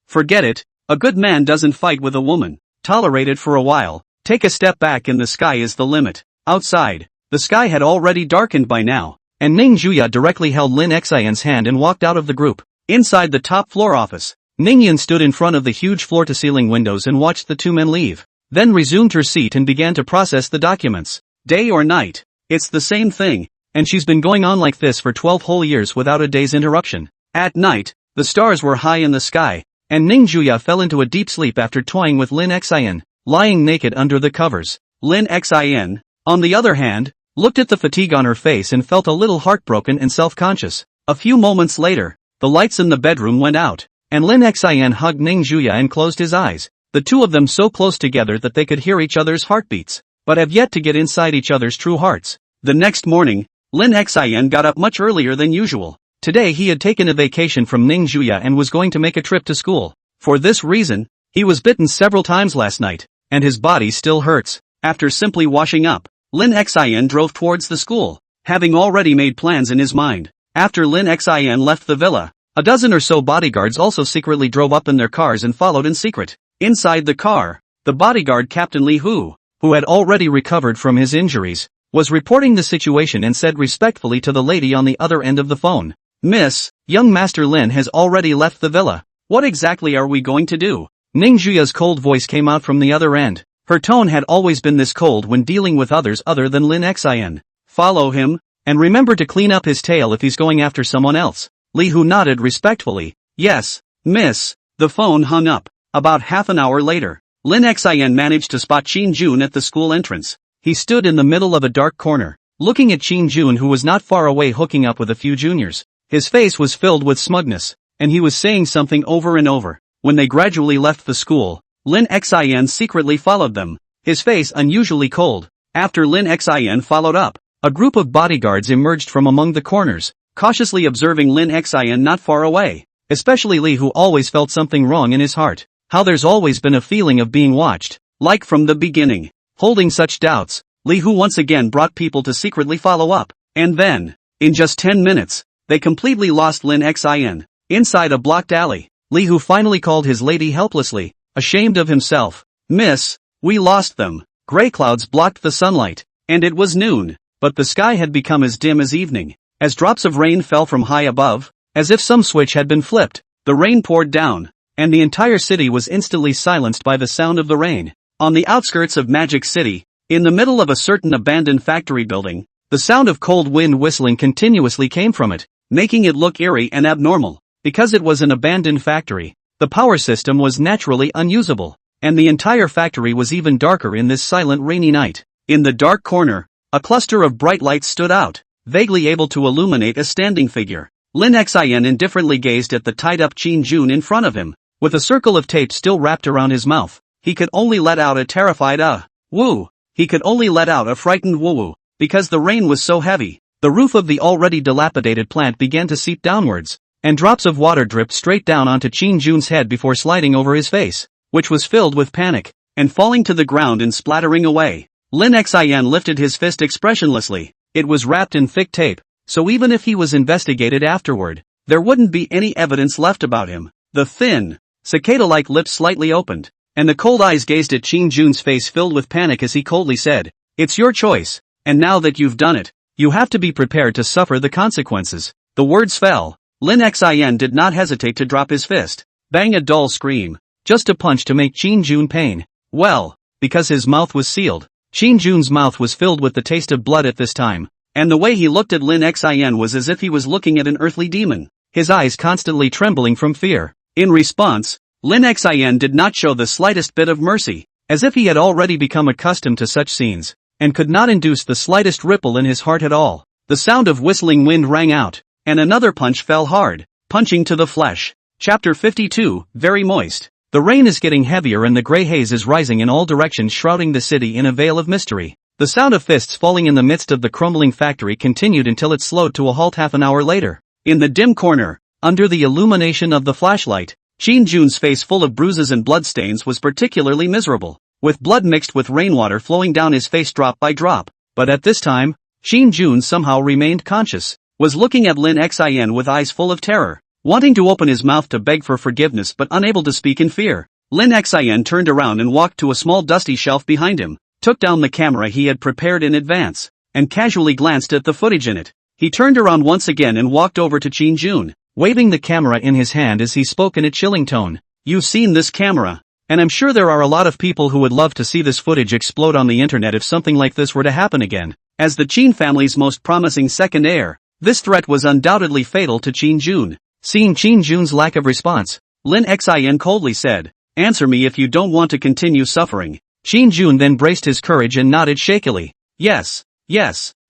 forget it. A good man doesn't fight with a woman. Tolerate it for a while. Take a step back and the sky is the limit. Outside, the sky had already darkened by now, and Ning Juya directly held Lin Xian's hand and walked out of the group. Inside the top floor office, Ning Yan stood in front of the huge floor-to-ceiling windows and watched the two men leave, then resumed her seat and began to process the documents. Day or night, it's the same thing, and she's been going on like this for 12 whole years without a day's interruption. At night, the stars were high in the sky, and Ning Juya fell into a deep sleep after toying with Lin Xian, lying naked under the covers. Lin Xian, on the other hand, looked at the fatigue on her face and felt a little heartbroken and self-conscious. A few moments later, the lights in the bedroom went out, and Lin Xian hugged Ning Juya and closed his eyes, the two of them so close together that they could hear each other's heartbeats, but have yet to get inside each other's true hearts. The next morning, Lin Xian got up much earlier than usual. Today he had taken a vacation from Ning Juya and was going to make a trip to school. For this reason, he was bitten several times last night, and his body still hurts. After simply washing up, Lin Xian drove towards the school, having already made plans in his mind. After Lin Xian left the villa, a dozen or so bodyguards also secretly drove up in their cars and followed in secret. Inside the car, the bodyguard Captain Li Hu, who had already recovered from his injuries, was reporting the situation and said respectfully to the lady on the other end of the phone, Miss, young Master Lin has already left the villa. What exactly are we going to do? Ning Juya's cold voice came out from the other end. Her tone had always been this cold when dealing with others other than Lin Xian. Follow him, and remember to clean up his tail if he's going after someone else. Li Hu nodded respectfully. Yes, miss. The phone hung up. About half an hour later, Lin Xian managed to spot Qin Jun at the school entrance. He stood in the middle of a dark corner, looking at Qin Jun, who was not far away hooking up with a few juniors. His face was filled with smugness. and he was saying something over and over. When they gradually left the school, Lin Xin secretly followed them, his face unusually cold. After Lin Xin followed up, a group of bodyguards emerged from among the corners, cautiously observing Lin Xin not far away. Especially Li, who always felt something wrong in his heart. How there's always been a feeling of being watched, like from the beginning. Holding such doubts, Li Hu once again brought people to secretly follow up, and then, in just 10 minutes, they completely lost Lin Xin. Inside a blocked alley, Li Hu finally called his lady helplessly, ashamed of himself. "Miss, we lost them." Gray clouds blocked the sunlight, and it was noon, but the sky had become as dim as evening. As drops of rain fell from high above, as if some switch had been flipped, the rain poured down, and the entire city was instantly silenced by the sound of the rain. On the outskirts of Magic City, in the middle of a certain abandoned factory building, the sound of cold wind whistling continuously came from it, making it look eerie and abnormal. Because it was an abandoned factory, the power system was naturally unusable, and the entire factory was even darker in this silent rainy night. In the dark corner, a cluster of bright lights stood out, vaguely able to illuminate a standing figure. Lin Xin indifferently gazed at the tied-up Qin Jun in front of him. With a circle of tape still wrapped around his mouth, he could only let out a terrified woo. He could only let out a frightened woo-woo, because the rain was so heavy. The roof of the already dilapidated plant began to seep downwards, and drops of water dripped straight down onto Qin Jun's head before sliding over his face, which was filled with panic, and falling to the ground and splattering away. Lin Xin lifted his fist expressionlessly. It was wrapped in thick tape, so even if he was investigated afterward, there wouldn't be any evidence left about him. The thin, cicada-like lips slightly opened, and the cold eyes gazed at Qin Jun's face filled with panic as he coldly said, "It's your choice, and now that you've done it, you have to be prepared to suffer the consequences." The words fell. Lin Xin did not hesitate to drop his fist. Bang, a dull scream. Just a punch to make Qin Jun pain. Well, because his mouth was sealed. Qin Jun's mouth was filled with the taste of blood at this time, and the way he looked at Lin Xin was as if he was looking at an earthly demon, his eyes constantly trembling from fear. In response, Lin Xin did not show the slightest bit of mercy, as if he had already become accustomed to such scenes, and could not induce the slightest ripple in his heart at all. The sound of whistling wind rang out, and another punch fell hard, punching to the flesh. Chapter 52, Very Moist. The rain is getting heavier and the gray haze is rising in all directions, shrouding the city in a veil of mystery. The sound of fists falling in the midst of the crumbling factory continued until it slowed to a halt half an hour later. In the dim corner, under the illumination of the flashlight, Qin Jun's face full of bruises and bloodstains was particularly miserable, with blood mixed with rainwater flowing down his face drop by drop. But at this time, Qin Jun somehow remained conscious, was looking at Lin Xin with eyes full of terror, wanting to open his mouth to beg for forgiveness but unable to speak in fear. Lin Xin turned around and walked to a small dusty shelf behind him, took down the camera he had prepared in advance, and casually glanced at the footage in it. He turned around once again and walked over to Qin Jun, waving the camera in his hand as he spoke in a chilling tone. "You've seen this camera, and I'm sure there are a lot of people who would love to see this footage explode on the internet if something like this were to happen again." As the Qin family's most promising second heir, this threat was undoubtedly fatal to Qin Jun. Seeing Qin Jun's lack of response, Lin Xin coldly said, "Answer me if you don't want to continue suffering." Qin Jun then braced his courage and nodded shakily. Yes.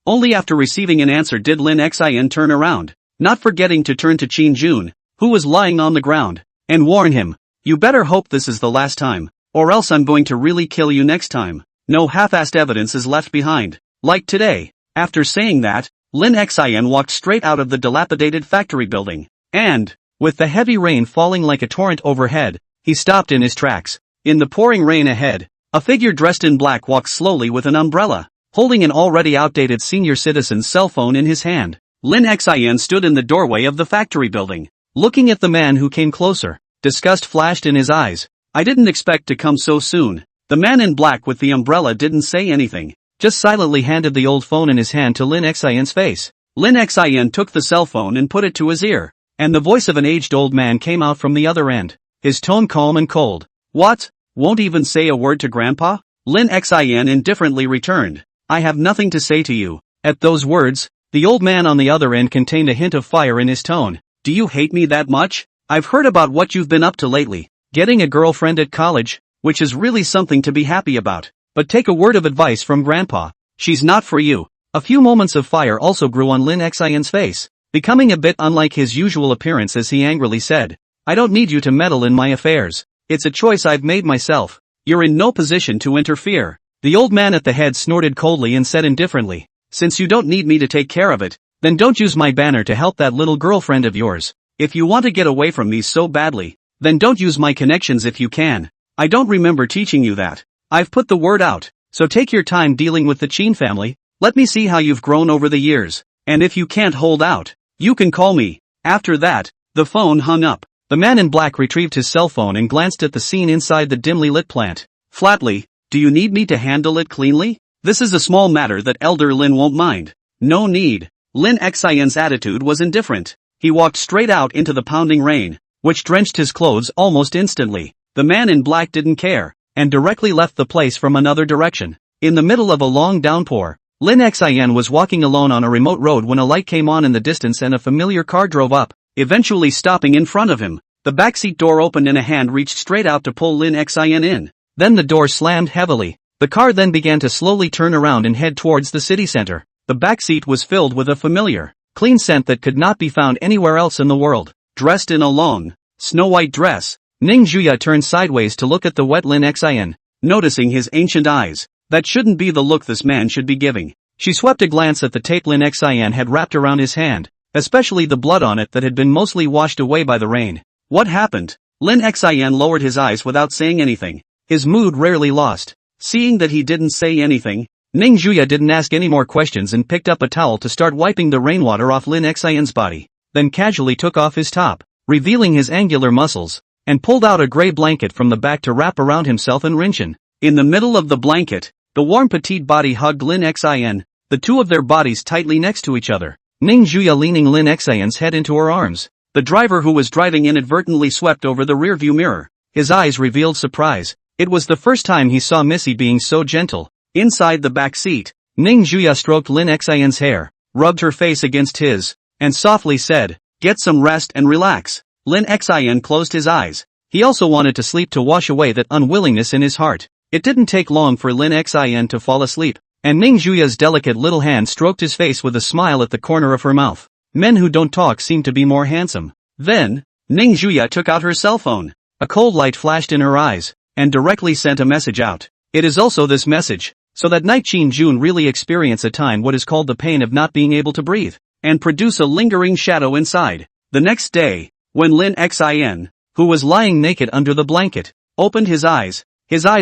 Only after receiving an answer did Lin Xin turn around, not forgetting to turn to Qin Jun, who was lying on the ground, and warn him, "You better hope this is the last time, or else I'm going to really kill you next time. No half-assed evidence is left behind, like today." After saying that, Lin Xin walked straight out of the dilapidated factory building, and, with the heavy rain falling like a torrent overhead, he stopped in his tracks. In the pouring rain ahead, a figure dressed in black walked slowly with an umbrella, holding an already outdated senior citizen's cell phone in his hand. Lin Xin stood in the doorway of the factory building, looking at the man who came closer. Disgust flashed in his eyes. "I didn't expect to come so soon." The man in black with the umbrella didn't say anything, just silently handed the old phone in his hand to Lin Xin's face. Lin Xin took the cell phone and put it to his ear, and the voice of an aged old man came out from the other end, his tone calm and cold. "What? Won't even say a word to Grandpa?" Lin Xin indifferently returned. "I have nothing to say to you." At those words, the old man on the other end contained a hint of fire in his tone. "Do you hate me that much? I've heard about what you've been up to lately. Getting a girlfriend at college, which is really something to be happy about. But take a word of advice from Grandpa. She's not for you." A few moments of fire also grew on Lin Xin's face. becoming a bit unlike his usual appearance as he angrily said, "I don't need you to meddle in my affairs. It's a choice I've made myself. You're in no position to interfere." The old man at the head snorted coldly and said indifferently, "Since you don't need me to take care of it, then don't use my banner to help that little girlfriend of yours. If you want to get away from me so badly, then don't use my connections if you can. I don't remember teaching you that. I've put the word out, so take your time dealing with the Chin family. Let me see how you've grown over the years, and if you can't hold out, you can call me." After that, the phone hung up. The man in black retrieved his cell phone and glanced at the scene inside the dimly lit plant. Flatly, "Do you need me to handle it cleanly? This is a small matter that Elder Lin won't mind." "No need." Lin Xian's attitude was indifferent. He walked straight out into the pounding rain, which drenched his clothes almost instantly. The man in black didn't care, and directly left the place from another direction. In the middle of a long downpour, Lin Xian was walking alone on a remote road when a light came on in the distance and a familiar car drove up, eventually stopping in front of him. The backseat door opened and a hand reached straight out to pull Lin Xian in. Then the door slammed heavily. The car then began to slowly turn around and head towards the city center. The backseat was filled with a familiar, clean scent that could not be found anywhere else in the world. Dressed in a long, snow-white dress, Ning Juya turned sideways to look at the wet Lin Xian, noticing his ancient eyes. That shouldn't be the look this man should be giving. She swept a glance at the tape Lin Xian had wrapped around his hand, especially the blood on it that had been mostly washed away by the rain. What happened? Lin Xian lowered his eyes without saying anything, his mood rarely lost. Seeing that he didn't say anything, Ning Juya didn't ask any more questions and picked up a towel to start wiping the rainwater off Lin Xian's body, then casually took off his top, revealing his angular muscles, and pulled out a gray blanket from the back to wrap around himself and Rinchin. In the middle of the blanket, the warm petite body hugged Lin Xian, the two of their bodies tightly next to each other, Ning Juya leaning Lin Xian's head into her arms. The driver who was driving inadvertently swept over the rearview mirror. His eyes revealed surprise. It was the first time he saw Missy being so gentle. Inside the back seat, Ning Juya stroked Lin Xian's hair, rubbed her face against his, and softly said, "Get some rest and relax." Lin Xian closed his eyes. He also wanted to sleep to wash away that unwillingness in his heart. It didn't take long for Lin Xian to fall asleep, and Ning Juya's delicate little hand stroked his face with a smile at the corner of her mouth. Men who don't talk seem to be more handsome. Then, Ning Juya took out her cell phone. A cold light flashed in her eyes, and directly sent a message out. It is also this message, so that night Qin Jun really experience a time what is called the pain of not being able to breathe, and produce a lingering shadow inside. The next day, when Lin Xian, who was lying naked under the blanket, opened his eyes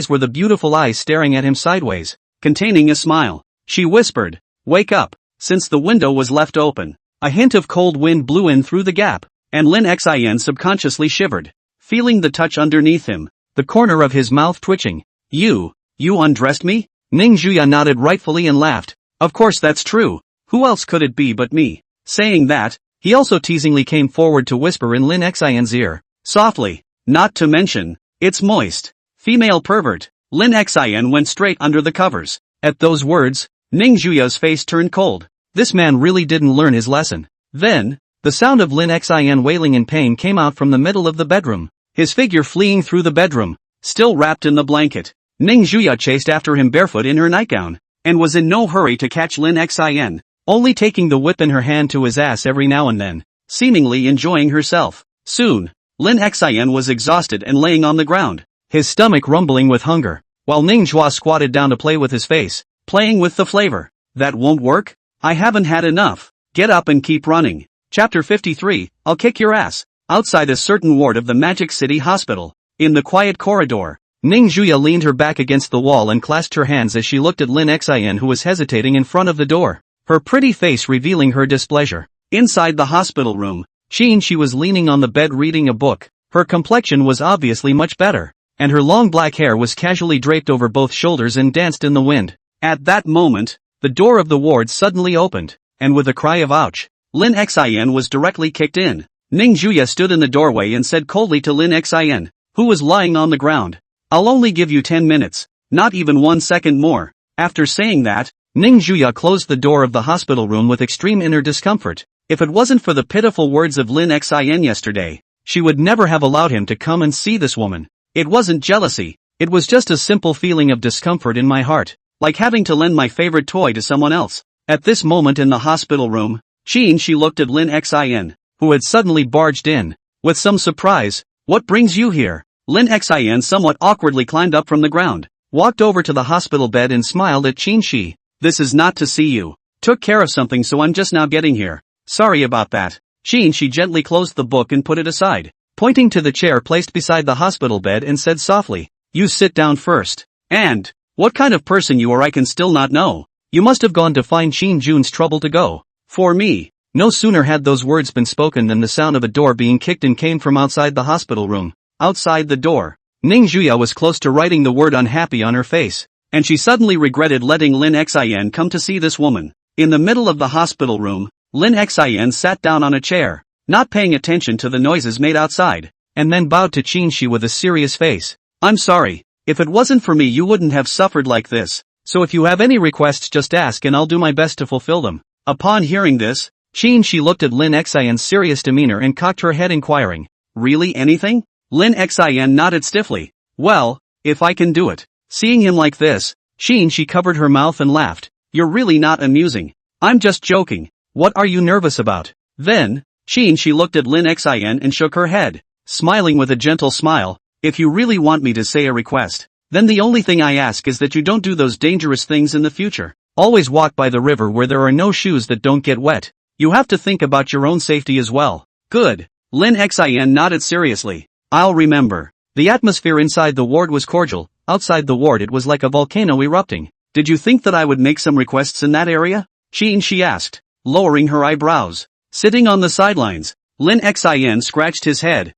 were the beautiful eyes staring at him sideways, containing a smile. She whispered, "Wake up," since the window was left open. A hint of cold wind blew in through the gap, and Lin Xian subconsciously shivered, feeling the touch underneath him, the corner of his mouth twitching. You undressed me?" Ning Juya nodded rightfully and laughed. "Of course that's true. Who else could it be but me?" Saying that, he also teasingly came forward to whisper in Lin Xian's ear, softly, "Not to mention, it's moist." Female pervert. Lin Xian went straight under the covers. At those words, Ning Juya's face turned cold. This man really didn't learn his lesson. Then, the sound of Lin Xian wailing in pain came out from the middle of the bedroom, his figure fleeing through the bedroom, still wrapped in the blanket. Ning Juya chased after him barefoot in her nightgown, and was in no hurry to catch Lin Xian, only taking the whip in her hand to his ass every now and then, seemingly enjoying herself. Soon, Lin Xian was exhausted and laying on the ground, his stomach rumbling with hunger, while Ning Zhua squatted down to play with his face, playing with the flavor. "That won't work? I haven't had enough. Get up and keep running." Chapter 53, I'll kick your ass. Outside a certain ward of the Magic City Hospital, in the quiet corridor, Ning Juya leaned her back against the wall and clasped her hands as she looked at Lin Xian, who was hesitating in front of the door, her pretty face revealing her displeasure. Inside the hospital room, she was leaning on the bed reading a book. Her complexion was obviously much better, and her long black hair was casually draped over both shoulders and danced in the wind. At that moment, the door of the ward suddenly opened, and with a cry of ouch, Lin Xian was directly kicked in. Ning Juya stood in the doorway and said coldly to Lin Xian, who was lying on the ground, "I'll only give you 10 minutes, not even 1 second more." After saying that, Ning Juya closed the door of the hospital room with extreme inner discomfort. If it wasn't for the pitiful words of Lin Xian yesterday, she would never have allowed him to come and see this woman. It wasn't jealousy, it was just a simple feeling of discomfort in my heart, like having to lend my favorite toy to someone else. At this moment in the hospital room, She looked at Lin Xin, who had suddenly barged in. With some surprise, "What brings you here?" Lin Xin somewhat awkwardly climbed up from the ground, walked over to the hospital bed and smiled at Shi. "This is not to see you. Took care of something so I'm just now getting here. Sorry about that." She gently closed the book and put it aside, pointing to the chair placed beside the hospital bed and said softly, "You sit down first. And, what kind of person you are I can still not know. You must have gone to find Shin Jun's trouble to go. For me." No sooner had those words been spoken than the sound of a door being kicked in came from outside the hospital room. Outside the door, Ning Juya was close to writing the word unhappy on her face, and she suddenly regretted letting Lin Xin come to see this woman. In the middle of the hospital room, Lin Xin sat down on a chair, not paying attention to the noises made outside, and then bowed to Shi with a serious face. "I'm sorry. If it wasn't for me you wouldn't have suffered like this, so if you have any requests just ask and I'll do my best to fulfill them." Upon hearing this, She looked at Lin Xin's serious demeanor and cocked her head inquiring, "Really anything?" Lin Xin nodded stiffly. "Well, if I can do it." Seeing him like this, she covered her mouth and laughed. "You're really not amusing. I'm just joking. What are you nervous about?" Then, she looked at Lin Xin and shook her head, smiling with a gentle smile. "If you really want me to say a request, then the only thing I ask is that you don't do those dangerous things in the future. Always walk by the river where there are no shoes that don't get wet. You have to think about your own safety as well." "Good." Lin Xin nodded seriously. "I'll remember." The atmosphere inside the ward was cordial, outside the ward it was like a volcano erupting. "Did you think that I would make some requests in that area?" She asked, lowering her eyebrows. Sitting on the sidelines, Lin Xin scratched his head.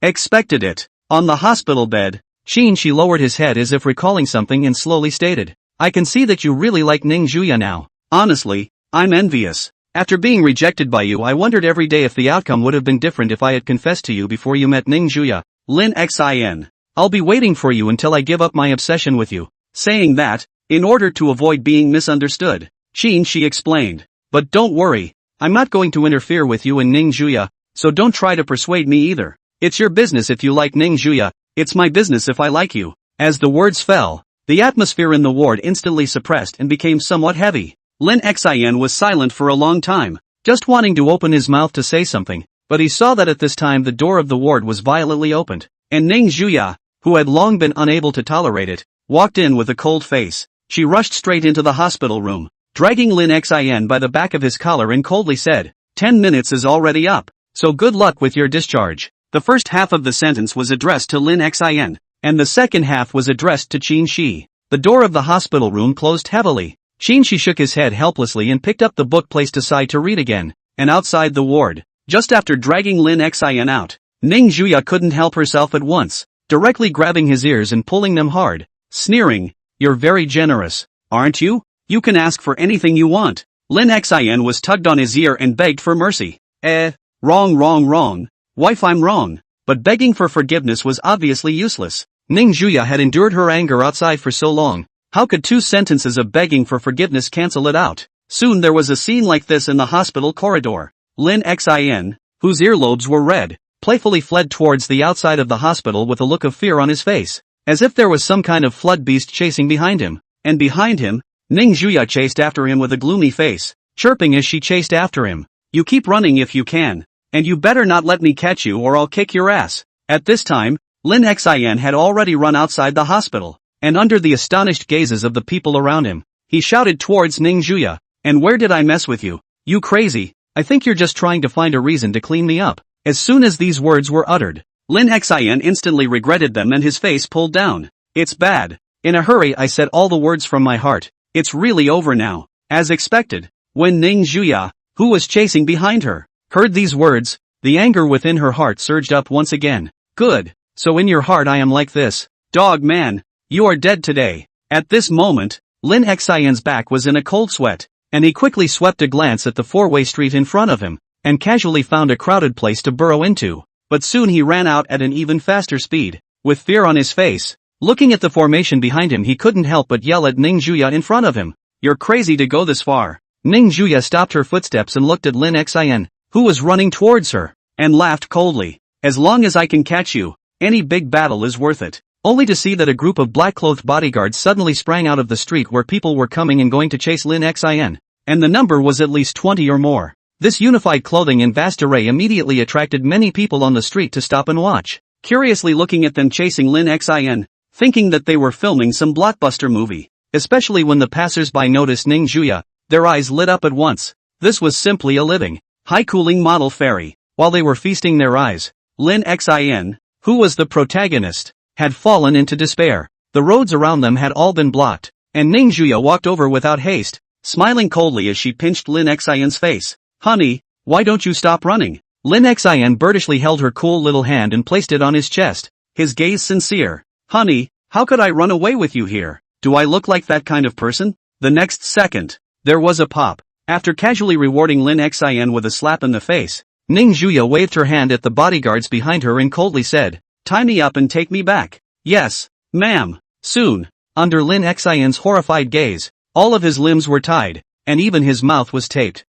Expected it." On the hospital bed, she lowered his head as if recalling something and slowly stated, "I can see that you really like Ning Juya now. Honestly, I'm envious. After being rejected by you I wondered every day if the outcome would have been different if I had confessed to you before you met Ning Juya." Lin Xin. "I'll be waiting for you until I give up my obsession with you." Saying that, in order to avoid being misunderstood, she explained, "But don't worry, I'm not going to interfere with you and Ning Juya, so don't try to persuade me either. It's your business if you like Ning Juya, it's my business if I like you." As the words fell, the atmosphere in the ward instantly suppressed and became somewhat heavy. Lin Xin was silent for a long time, just wanting to open his mouth to say something, but he saw that at this time the door of the ward was violently opened, and Ning Juya, who had long been unable to tolerate it, walked in with a cold face. She rushed straight into the hospital room, dragging Lin Xin by the back of his collar and coldly said, 10 minutes is already up, so good luck with your discharge." The first half of the sentence was addressed to Lin Xin, and the second half was addressed to Shi. The door of the hospital room closed heavily. Shi shook his head helplessly and picked up the book placed aside to read again, and outside the ward, just after dragging Lin Xin out, Ning Juya couldn't help herself at once, directly grabbing his ears and pulling them hard, sneering, "You're very generous, aren't you? You can ask for anything you want." Lin Xin was tugged on his ear and begged for mercy. Wrong. Wife, I'm wrong. But begging for forgiveness was obviously useless. Ning Juya had endured her anger outside for so long. How could 2 sentences of begging for forgiveness cancel it out? Soon there was a scene like this in the hospital corridor. Lin Xin, whose earlobes were red, playfully fled towards the outside of the hospital with a look of fear on his face, as if there was some kind of flood beast chasing behind him. And behind him, Ning Juya chased after him with a gloomy face, chirping as she chased after him, "You keep running if you can. And you better not let me catch you or I'll kick your ass." At this time, Lin Xin had already run outside the hospital, and under the astonished gazes of the people around him, he shouted towards Ning Juya, "And where did I mess with you? You crazy? I think you're just trying to find a reason to clean me up." As soon as these words were uttered, Lin Xin instantly regretted them and his face pulled down. "It's bad. In a hurry I said all the words from my heart. It's really over now." As expected, when Ning Juya, who was chasing behind her, heard these words, the anger within her heart surged up once again. "Good. So in your heart I am like this. Dog man, you are dead today." At this moment, Lin Xin's back was in a cold sweat, and he quickly swept a glance at the 4-way street in front of him, and casually found a crowded place to burrow into. But soon he ran out at an even faster speed, with fear on his face. Looking at the formation behind him he couldn't help but yell at Ning Juya in front of him, "You're crazy to go this far." Ning Juya stopped her footsteps and looked at Lin Xin, who was running towards her, and laughed coldly. "As long as I can catch you, any big battle is worth it." Only to see that a group of black-clothed bodyguards suddenly sprang out of the street where people were coming and going to chase Lin Xin, and the number was at least 20 or more. This unified clothing in vast array immediately attracted many people on the street to stop and watch, curiously looking at them chasing Lin Xin, thinking that they were filming some blockbuster movie. Especially when the passers-by noticed Ning Juya, their eyes lit up at once. This was simply a living, high-cooling model fairy. While they were feasting their eyes, Lin Xin, who was the protagonist, had fallen into despair. The roads around them had all been blocked, and Ning Juya walked over without haste, smiling coldly as she pinched Lin Xin's face. "Honey, why don't you stop running?" Lin Xin birdishly held her cool little hand and placed it on his chest, his gaze sincere. "Honey, how could I run away with you here? Do I look like that kind of person?" The next second, there was a pop. After casually rewarding Lin Xin with a slap in the face, Ning Juya waved her hand at the bodyguards behind her and coldly said, "Tie me up and take me back." "Yes, ma'am." Soon, under Lin Xin's horrified gaze, all of his limbs were tied, and even his mouth was taped.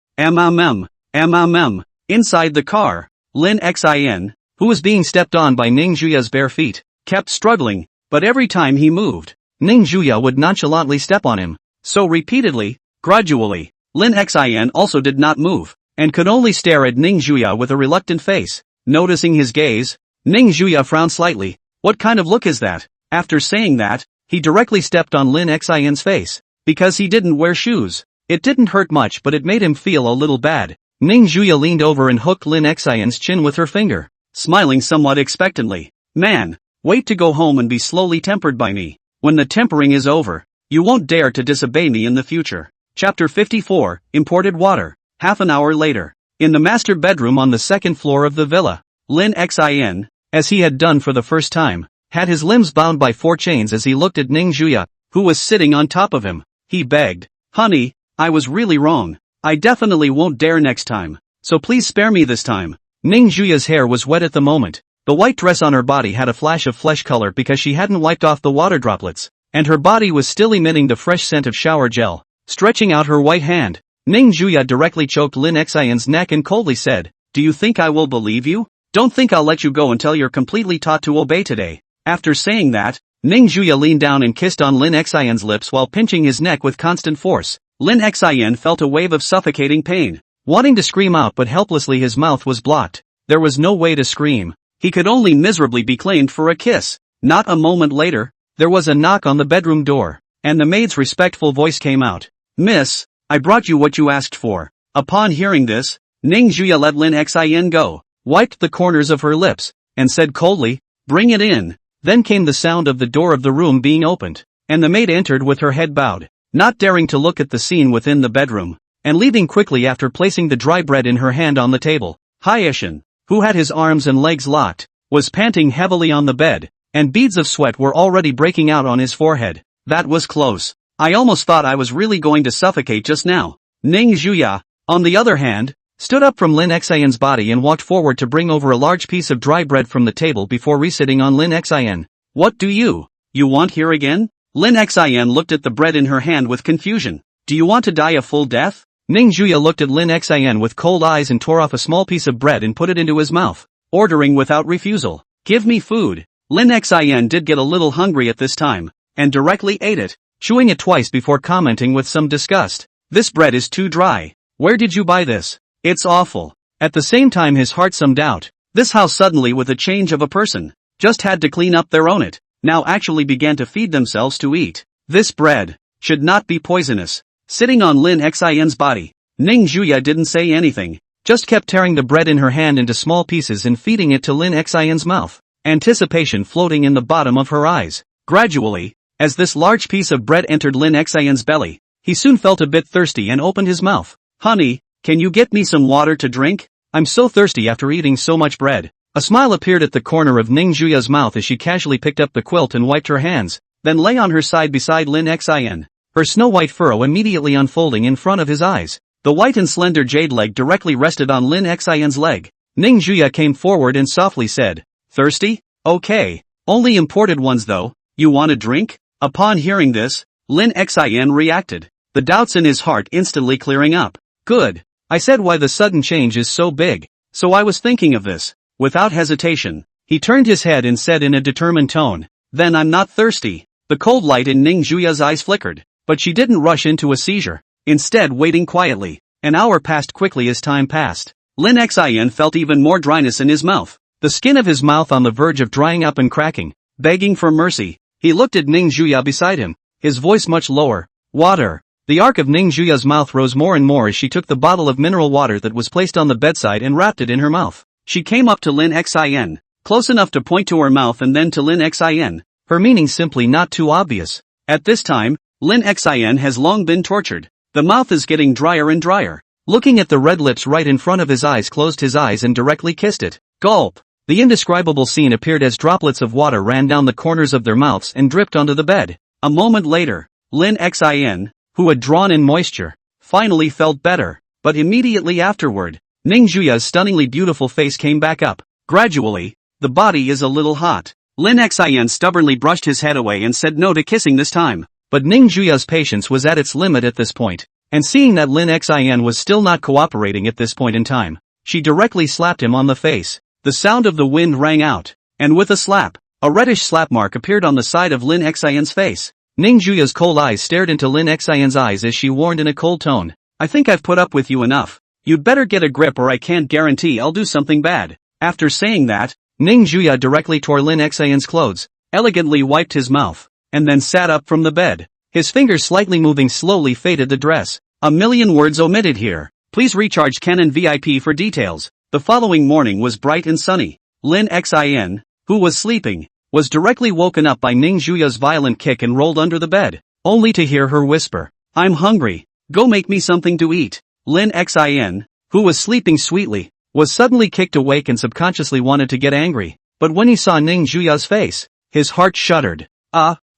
Inside the car, Lin Xin, who was being stepped on by Ning Juya's bare feet, kept struggling, but every time he moved, Ning Juya would nonchalantly step on him. So repeatedly, gradually, Lin Xin also did not move, and could only stare at Ning Juya with a reluctant face. Noticing his gaze, Ning Juya frowned slightly. What kind of look is that? After saying that, he directly stepped on Lin Xin's face. Because he didn't wear shoes. It didn't hurt much, but it made him feel a little bad. Ning Juya leaned over and hooked Lin Xin's chin with her finger, smiling somewhat expectantly. "Man, wait to go home and be slowly tempered by me. When the tempering is over, you won't dare to disobey me in the future." Chapter 54, Imported Water. Half an hour later, in the master bedroom on the second floor of the villa, Lin Xin, as he had done for the first time, had his limbs bound by 4 chains as he looked at Ning Juya, who was sitting on top of him. He begged, "Honey, I was really wrong. I definitely won't dare next time, so please spare me this time." Ning Juya's hair was wet at the moment. The white dress on her body had a flash of flesh color because she hadn't wiped off the water droplets, and her body was still emitting the fresh scent of shower gel. Stretching out her white hand, Ning Juya directly choked Lin Xin's neck and coldly said, "Do you think I will believe you? Don't think I'll let you go until you're completely taught to obey today." After saying that, Ning Juya leaned down and kissed on Lin Xin's lips while pinching his neck with constant force. Lin Xin felt a wave of suffocating pain, wanting to scream out, but helplessly his mouth was blocked. There was no way to scream. He could only miserably be claimed for a kiss. Not a moment later, there was a knock on the bedroom door, and the maid's respectful voice came out. "Miss, I brought you what you asked for." Upon hearing this, Ning Juya let Lin Xin go, wiped the corners of her lips, and said coldly, "Bring it in." Then came the sound of the door of the room being opened, and the maid entered with her head bowed, not daring to look at the scene within the bedroom, and leaving quickly after placing the dry bread in her hand on the table. Haishin, who had his arms and legs locked, was panting heavily on the bed, and beads of sweat were already breaking out on his forehead. That was close. I almost thought I was really going to suffocate just now. Ning Juya, on the other hand, stood up from Lin Xin's body and walked forward to bring over a large piece of dry bread from the table before resitting on Lin Xin. "What do you want here again?" Lin Xin looked at the bread in her hand with confusion. "Do you want to die a full death?" Ning Juya looked at Lin Xin with cold eyes and tore off a small piece of bread and put it into his mouth, ordering without refusal, "Give me food." Lin Xin did get a little hungry at this time, and directly ate it, chewing it twice before commenting with some disgust, "This bread is too dry. Where did you buy this? It's awful." At the same time his heart summed out. This house suddenly with a change of a person, just had to clean up their own it, now actually began to feed themselves to eat. This bread should not be poisonous. Sitting on Lin Xin's body, Ning Juya didn't say anything, just kept tearing the bread in her hand into small pieces and feeding it to Lin Xin's mouth, anticipation floating in the bottom of her eyes. Gradually, as this large piece of bread entered Lin Xin's belly, he soon felt a bit thirsty and opened his mouth. "Honey, can you get me some water to drink? I'm so thirsty after eating so much bread." A smile appeared at the corner of Ning Juya's mouth as she casually picked up the quilt and wiped her hands, then lay on her side beside Lin Xin, her snow-white furrow immediately unfolding in front of his eyes. The white and slender jade leg directly rested on Lin Xin's leg. Ning Juya came forward and softly said, "Thirsty? Okay. Only imported ones though. You want a drink?" Upon hearing this, Lin Xin reacted, the doubts in his heart instantly clearing up. "Good. I said why the sudden change is so big. So I was thinking of this." Without hesitation, he turned his head and said in a determined tone, "Then I'm not thirsty." The cold light in Ning Juya's eyes flickered, but she didn't rush into a seizure, instead waiting quietly, An hour passed quickly as time passed. Lin Xin felt even more dryness in his mouth. The skin of his mouth on the verge of drying up and cracking. Begging for mercy. He looked at Ning Juya beside him, his voice much lower. Water. The arc of Ning Juya's mouth rose more and more as she took the bottle of mineral water that was placed on the bedside and wrapped it in her mouth. She came up to Lin Xin, close enough to point to her mouth and then to Lin Xin, her meaning simply not too obvious. At this time, Lin Xin has long been tortured. The mouth is getting drier and drier. Looking at the red lips right in front of his eyes, closed his eyes and directly kissed it. Gulp! The indescribable scene appeared as droplets of water ran down the corners of their mouths and dripped onto the bed. A moment later, Lin Xin, who had drawn in moisture, finally felt better, but immediately afterward, Ning Juya's stunningly beautiful face came back up. Gradually, the body is a little hot. Lin Xin stubbornly brushed his head away and said no to kissing this time. But Ning Juya's patience was at its limit at this point, and seeing that Lin Xin was still not cooperating at this point in time, she directly slapped him on the face. The sound of the wind rang out, and with a slap, a reddish slap mark appeared on the side of Lin Xin's face. Ning Juya's cold eyes stared into Lin Xin's eyes as she warned in a cold tone, I think I've put up with you enough. You'd better get a grip or I can't guarantee I'll do something bad. After saying that, Ning Juya directly tore Lin Xin's clothes, elegantly wiped his mouth, and then sat up from the bed. His fingers slightly moving slowly faded the dress. A million words omitted here. Please recharge Canon VIP for details. The following morning was bright and sunny. Lin Xin, who was sleeping, was directly woken up by Ning Juya's violent kick and rolled under the bed, only to hear her whisper, I'm hungry. Go make me something to eat. Lin Xin, who was sleeping sweetly, was suddenly kicked awake and subconsciously wanted to get angry, but when he saw Ning Juya's face, his heart shuddered.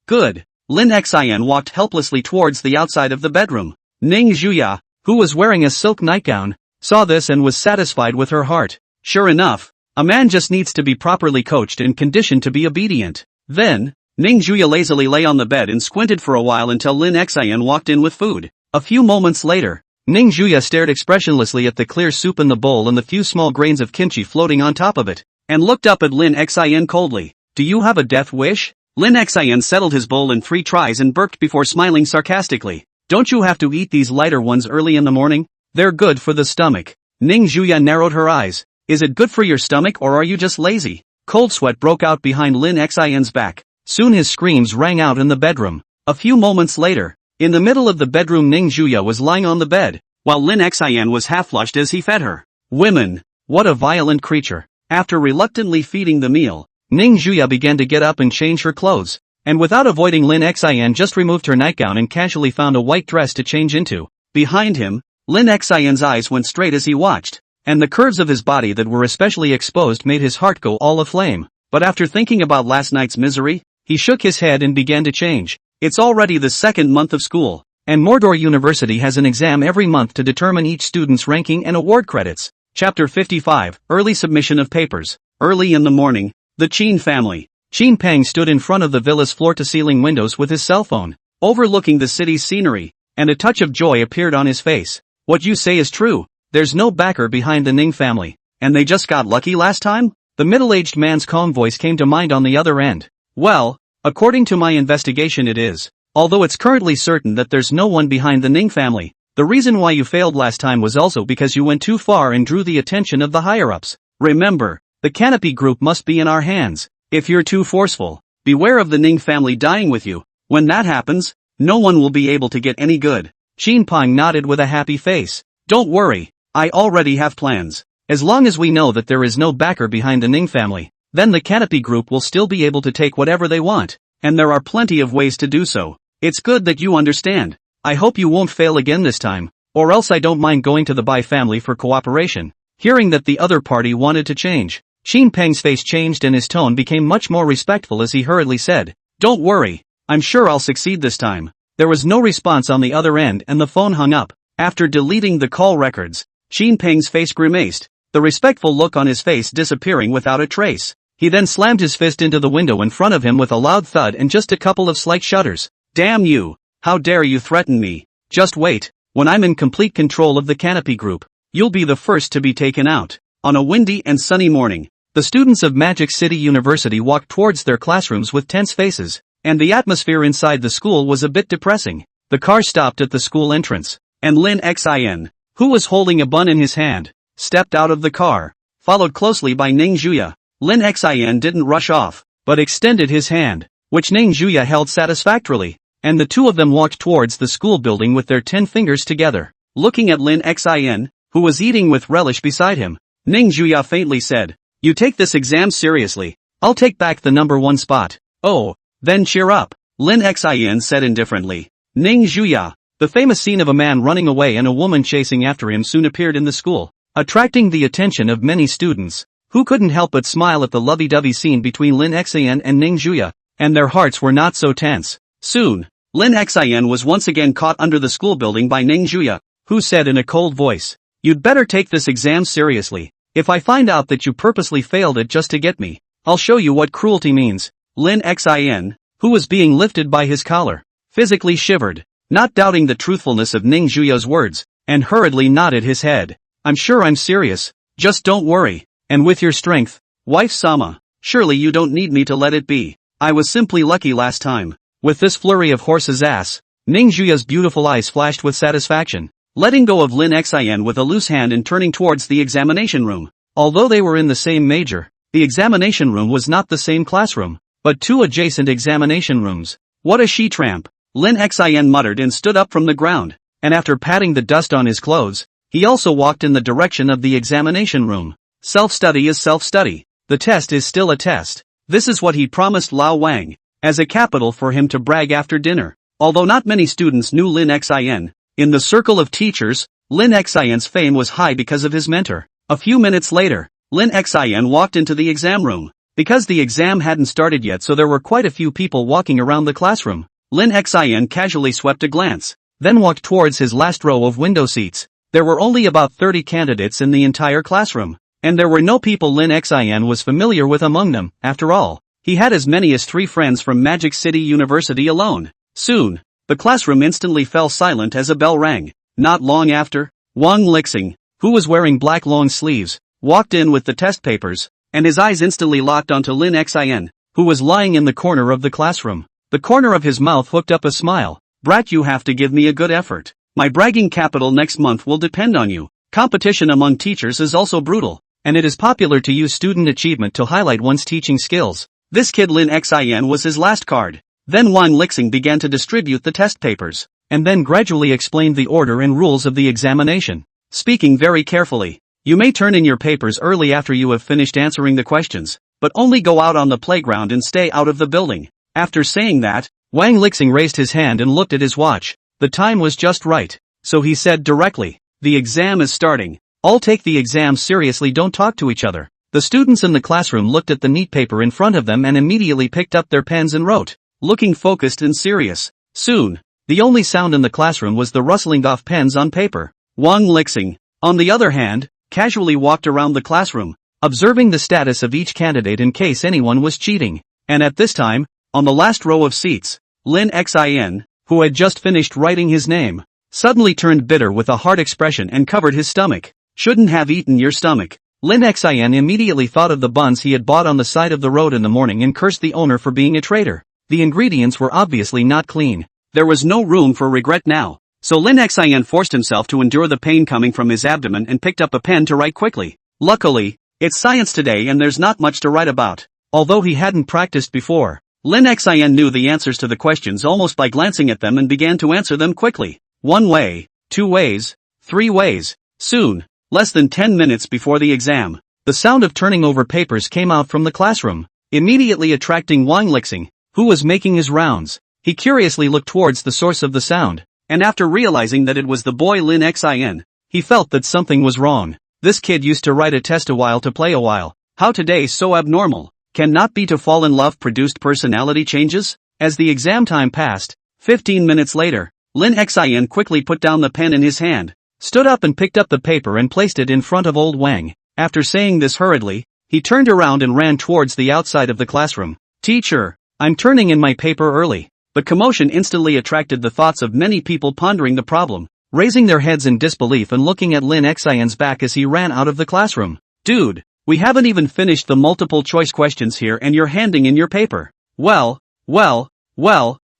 Good. Lin Xin walked helplessly towards the outside of the bedroom. Ning Juya, who was wearing a silk nightgown, saw this and was satisfied with her heart. Sure enough, a man just needs to be properly coached and conditioned to be obedient. Then, Ning Juya lazily lay on the bed and squinted for a while until Lin Xin walked in with food. A few moments later, Ning Juya stared expressionlessly at the clear soup in the bowl and the few small grains of kimchi floating on top of it, and looked up at Lin Xin coldly. Do you have a death wish? Lin Xin settled his bowl in 3 tries and burped before smiling sarcastically. Don't you have to eat these lighter ones early in the morning? They're good for the stomach. Ning Juya narrowed her eyes. Is it good for your stomach or are you just lazy? Cold sweat broke out behind Lin Xin's back. Soon his screams rang out in the bedroom. A few moments later, in the middle of the bedroom Ning Juya was lying on the bed, while Lin Xin was half-flushed as he fed her. Women! What a violent creature. After reluctantly feeding the meal, Ning Juya began to get up and change her clothes, and without avoiding Lin Xin just removed her nightgown and casually found a white dress to change into. Behind him, Lin Xin's eyes went straight as he watched, and the curves of his body that were especially exposed made his heart go all aflame. But after thinking about last night's misery, he shook his head and began to change. It's already the 2nd month of school, and Mordor University has an exam every month to determine each student's ranking and award credits. Chapter 55, Early Submission of Papers. Early in the morning, the Qin family. Qin Peng stood in front of the villa's floor-to-ceiling windows with his cell phone, overlooking the city's scenery, and a touch of joy appeared on his face. What you say is true. There's no backer behind the Ning family, and they just got lucky last time? The middle-aged man's calm voice came to mind on the other end. Well, according to my investigation it is, although it's currently certain that there's no one behind the Ning family. The reason why you failed last time was also because you went too far and drew the attention of the higher-ups. Remember, the Canopy Group must be in our hands. If you're too forceful, beware of the Ning family dying with you. When that happens, no one will be able to get any good. Qin Peng nodded with a happy face. Don't worry, I already have plans. As long as we know that there is no backer behind the Ning family, then the Canopy Group will still be able to take whatever they want, and there are plenty of ways to do so. It's good that you understand. I hope you won't fail again this time, or else I don't mind going to the Bai family for cooperation. Hearing that the other party wanted to change, Qin Peng's face changed and his tone became much more respectful as he hurriedly said, Don't worry, I'm sure I'll succeed this time. There was no response on the other end and the phone hung up. After deleting the call records, Qin Peng's face grimaced, the respectful look on his face disappearing without a trace. He then slammed his fist into the window in front of him with a loud thud and just a couple of slight shudders. Damn you! How dare you threaten me? Just wait, when I'm in complete control of the Canopy Group, you'll be the first to be taken out. On a windy and sunny morning, the students of Magic City University walked towards their classrooms with tense faces, and the atmosphere inside the school was a bit depressing. The car stopped at the school entrance, and Lin Xin, who was holding a bun in his hand, stepped out of the car, followed closely by Ning Juya. Lin Xian didn't rush off, but extended his hand, which Ning Juya held satisfactorily, and the two of them walked towards the school building with their 10 fingers together. Looking at Lin Xian, who was eating with relish beside him, Ning Juya faintly said, "You take this exam seriously. I'll take back the number 1 spot." "Oh, then cheer up," Lin Xian said indifferently. Ning Juya. The famous scene of a man running away and a woman chasing after him soon appeared in the school, attracting the attention of many students, who couldn't help but smile at the lovey-dovey scene between Lin Xian and Ning Juya, and their hearts were not so tense. Soon, Lin Xian was once again caught under the school building by Ning Juya, who said in a cold voice, "You'd better take this exam seriously. If I find out that you purposely failed it just to get me, I'll show you what cruelty means." Lin Xian, who was being lifted by his collar, physically shivered, not doubting the truthfulness of Ning Juya's words, and hurriedly nodded his head. "I'm sure I'm serious, just don't worry, and with your strength, wife Sama, surely you don't need me to let it be. I was simply lucky last time." With this flurry of horse's ass, Ning Juya's beautiful eyes flashed with satisfaction, letting go of Lin Xian with a loose hand and turning towards the examination room. Although they were in the same major, the examination room was not the same classroom, but 2 adjacent examination rooms. "What a she-tramp," Lin Xian muttered and stood up from the ground, and after patting the dust on his clothes, he also walked in the direction of the examination room. Self-study is self-study. The test is still a test. This is what he promised Lao Wang, as a capital for him to brag after dinner. Although not many students knew Lin Xian, in the circle of teachers, Lin Xian's fame was high because of his mentor. A few minutes later, Lin Xian walked into the exam room. Because the exam hadn't started yet, so there were quite a few people walking around the classroom. Lin Xian casually swept a glance, then walked towards his last row of window seats. There were only about 30 candidates in the entire classroom, and there were no people Lin Xian was familiar with among them. After all, he had as many as 3 friends from Magic City University alone. Soon, the classroom instantly fell silent as a bell rang. Not long after, Wang Lixing, who was wearing black long sleeves, walked in with the test papers, and his eyes instantly locked onto Lin Xian, who was lying in the corner of the classroom. The corner of his mouth hooked up a smile. "Brat, you have to give me a good effort. My bragging capital next month will depend on you." Competition among teachers is also brutal, and it is popular to use student achievement to highlight one's teaching skills. This kid Lin Xian was his last card. Then Wang Lixing began to distribute the test papers, and then gradually explained the order and rules of the examination, speaking very carefully. "You may turn in your papers early after you have finished answering the questions, but only go out on the playground and stay out of the building." After saying that, Wang Lixing raised his hand and looked at his watch. The time was just right, so he said directly, "The exam is starting. All take the exam seriously, don't talk to each other." The students in the classroom looked at the neat paper in front of them and immediately picked up their pens and wrote, looking focused and serious. Soon, the only sound in the classroom was the rustling of pens on paper. Wang Lixing, on the other hand, casually walked around the classroom, observing the status of each candidate in case anyone was cheating. And at this time, on the last row of seats, Lin Xian, who had just finished writing his name, suddenly turned bitter with a hard expression and covered his stomach. "Shouldn't have eaten your stomach." Lin Xian immediately thought of the buns he had bought on the side of the road in the morning and cursed the owner for being a traitor. The ingredients were obviously not clean. There was no room for regret now, so Lin Xian forced himself to endure the pain coming from his abdomen and picked up a pen to write quickly. Luckily, it's science today and there's not much to write about. Although he hadn't practiced before, Lin Xian knew the answers to the questions almost by glancing at them and began to answer them quickly. 1 way, 2 ways, 3 ways. Soon, less than 10 minutes before the exam, the sound of turning over papers came out from the classroom, immediately attracting Wang Lixing, who was making his rounds. He curiously looked towards the source of the sound, and after realizing that it was the boy Lin Xian, he felt that something was wrong. This kid used to write a test a while to play a while. How today so abnormal? Can not be to fall in love produced personality changes? As the exam time passed, 15 minutes later, Lin Xian quickly put down the pen in his hand, stood up and picked up the paper and placed it in front of old Wang. After saying this hurriedly, he turned around and ran towards the outside of the classroom. "Teacher, I'm turning in my paper early." The commotion instantly attracted the thoughts of many people pondering the problem, raising their heads in disbelief and looking at Lin Xian's back as he ran out of the classroom. "Dude, we haven't even finished the multiple choice questions here and you're handing in your paper." Well,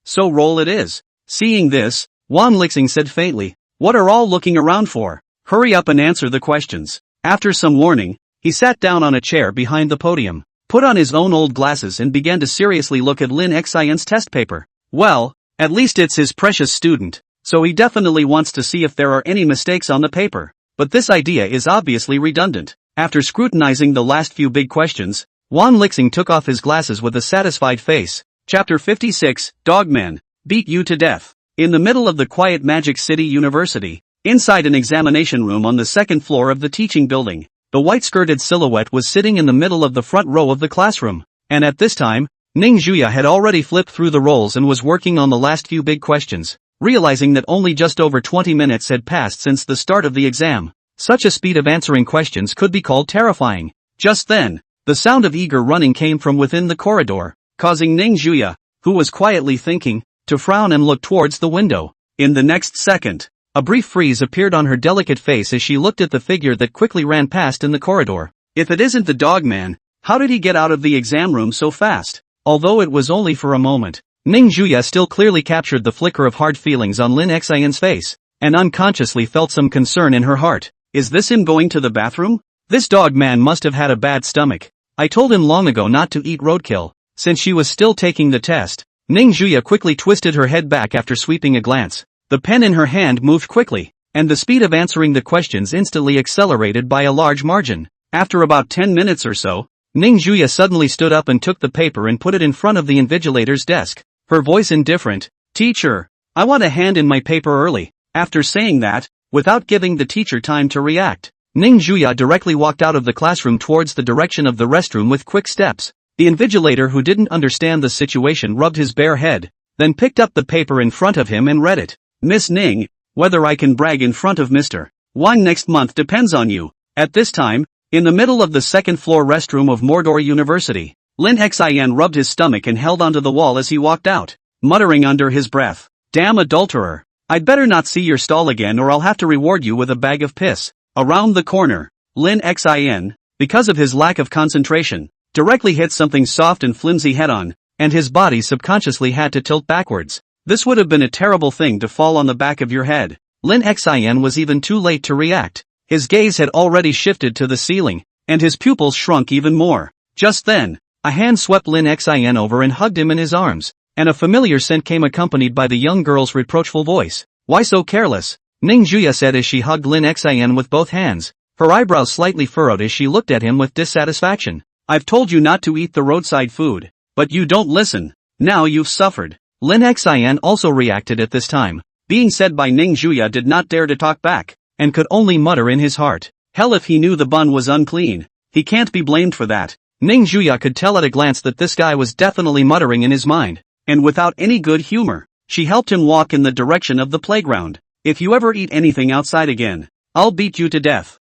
so roll it is." Seeing this, Wang Lixing said faintly, "What are all looking around for? Hurry up and answer the questions. After some warning, he sat down on a chair behind the podium, put on his own old glasses and began to seriously look at Lin Xin's test paper. Well, at least it's his precious student, so he definitely wants to see if there are any mistakes on the paper. But this idea is obviously redundant. After scrutinizing the last few big questions, Wan Lixing took off his glasses with a satisfied face. Chapter 56, Dogman, Beat You to Death. In the middle of the quiet Magic City University, inside an examination room on the second floor of the teaching building, the white-skirted silhouette was sitting in the middle of the front row of the classroom. And at this time, Ning Juya had already flipped through the rolls and was working on the last few big questions, realizing that only just over 20 minutes had passed since the start of the exam. Such a speed of answering questions could be called terrifying. Just then, the sound of eager running came from within the corridor, causing Ning Juya, who was quietly thinking, to frown and look towards the window. In the next second, a brief freeze appeared on her delicate face as she looked at the figure that quickly ran past in the corridor. If it isn't the Dogman, how did he get out of the exam room so fast? Although it was only for a moment, Ning Juya still clearly captured the flicker of hard feelings on Lin Xin's face, and unconsciously felt some concern in her heart. Is this him going to the bathroom? This Dogman must have had a bad stomach. I told him long ago not to eat roadkill. Since she was still taking the test, Ning Juya quickly twisted her head back after sweeping a glance. The pen in her hand moved quickly, and the speed of answering the questions instantly accelerated by a large margin. After about 10 minutes or so, Ning Juya suddenly stood up and took the paper and put it in front of the invigilator's desk. Her voice indifferent. Teacher, I want a hand in my paper early. After saying that, without giving the teacher time to react, Ning Juya directly walked out of the classroom towards the direction of the restroom with quick steps. The invigilator, who didn't understand the situation, rubbed his bare head, then picked up the paper in front of him and read it. Miss Ning, whether I can brag in front of Mr. Wang next month depends on you. At this time, in the middle of the second-floor restroom of Mordor University, Lin Xin rubbed his stomach and held onto the wall as he walked out, muttering under his breath, "Damn adulterer. I'd better not see your stall again or I'll have to reward you with a bag of piss." Around the corner, Lin Xin, because of his lack of concentration, directly hit something soft and flimsy head-on, and his body subconsciously had to tilt backwards. This would have been a terrible thing to fall on the back of your head. Lin Xin was even too late to react. His gaze had already shifted to the ceiling, and his pupils shrunk even more. Just then, a hand swept Lin Xin over and hugged him in his arms, and a familiar scent came accompanied by the young girl's reproachful voice. "Why so careless?" Ning Juya said as she hugged Lin Xin with both hands, her eyebrows slightly furrowed as she looked at him with dissatisfaction. "I've told you not to eat the roadside food, but you don't listen. Now you've suffered." Lin Xin also reacted at this time. Being said by Ning Juya did not dare to talk back, and could only mutter in his heart. Hell, if he knew the bun was unclean, he can't be blamed for that. Ning Juya could tell at a glance that this guy was definitely muttering in his mind, and without any good humor, she helped him walk in the direction of the playground. "If you ever eat anything outside again, I'll beat you to death."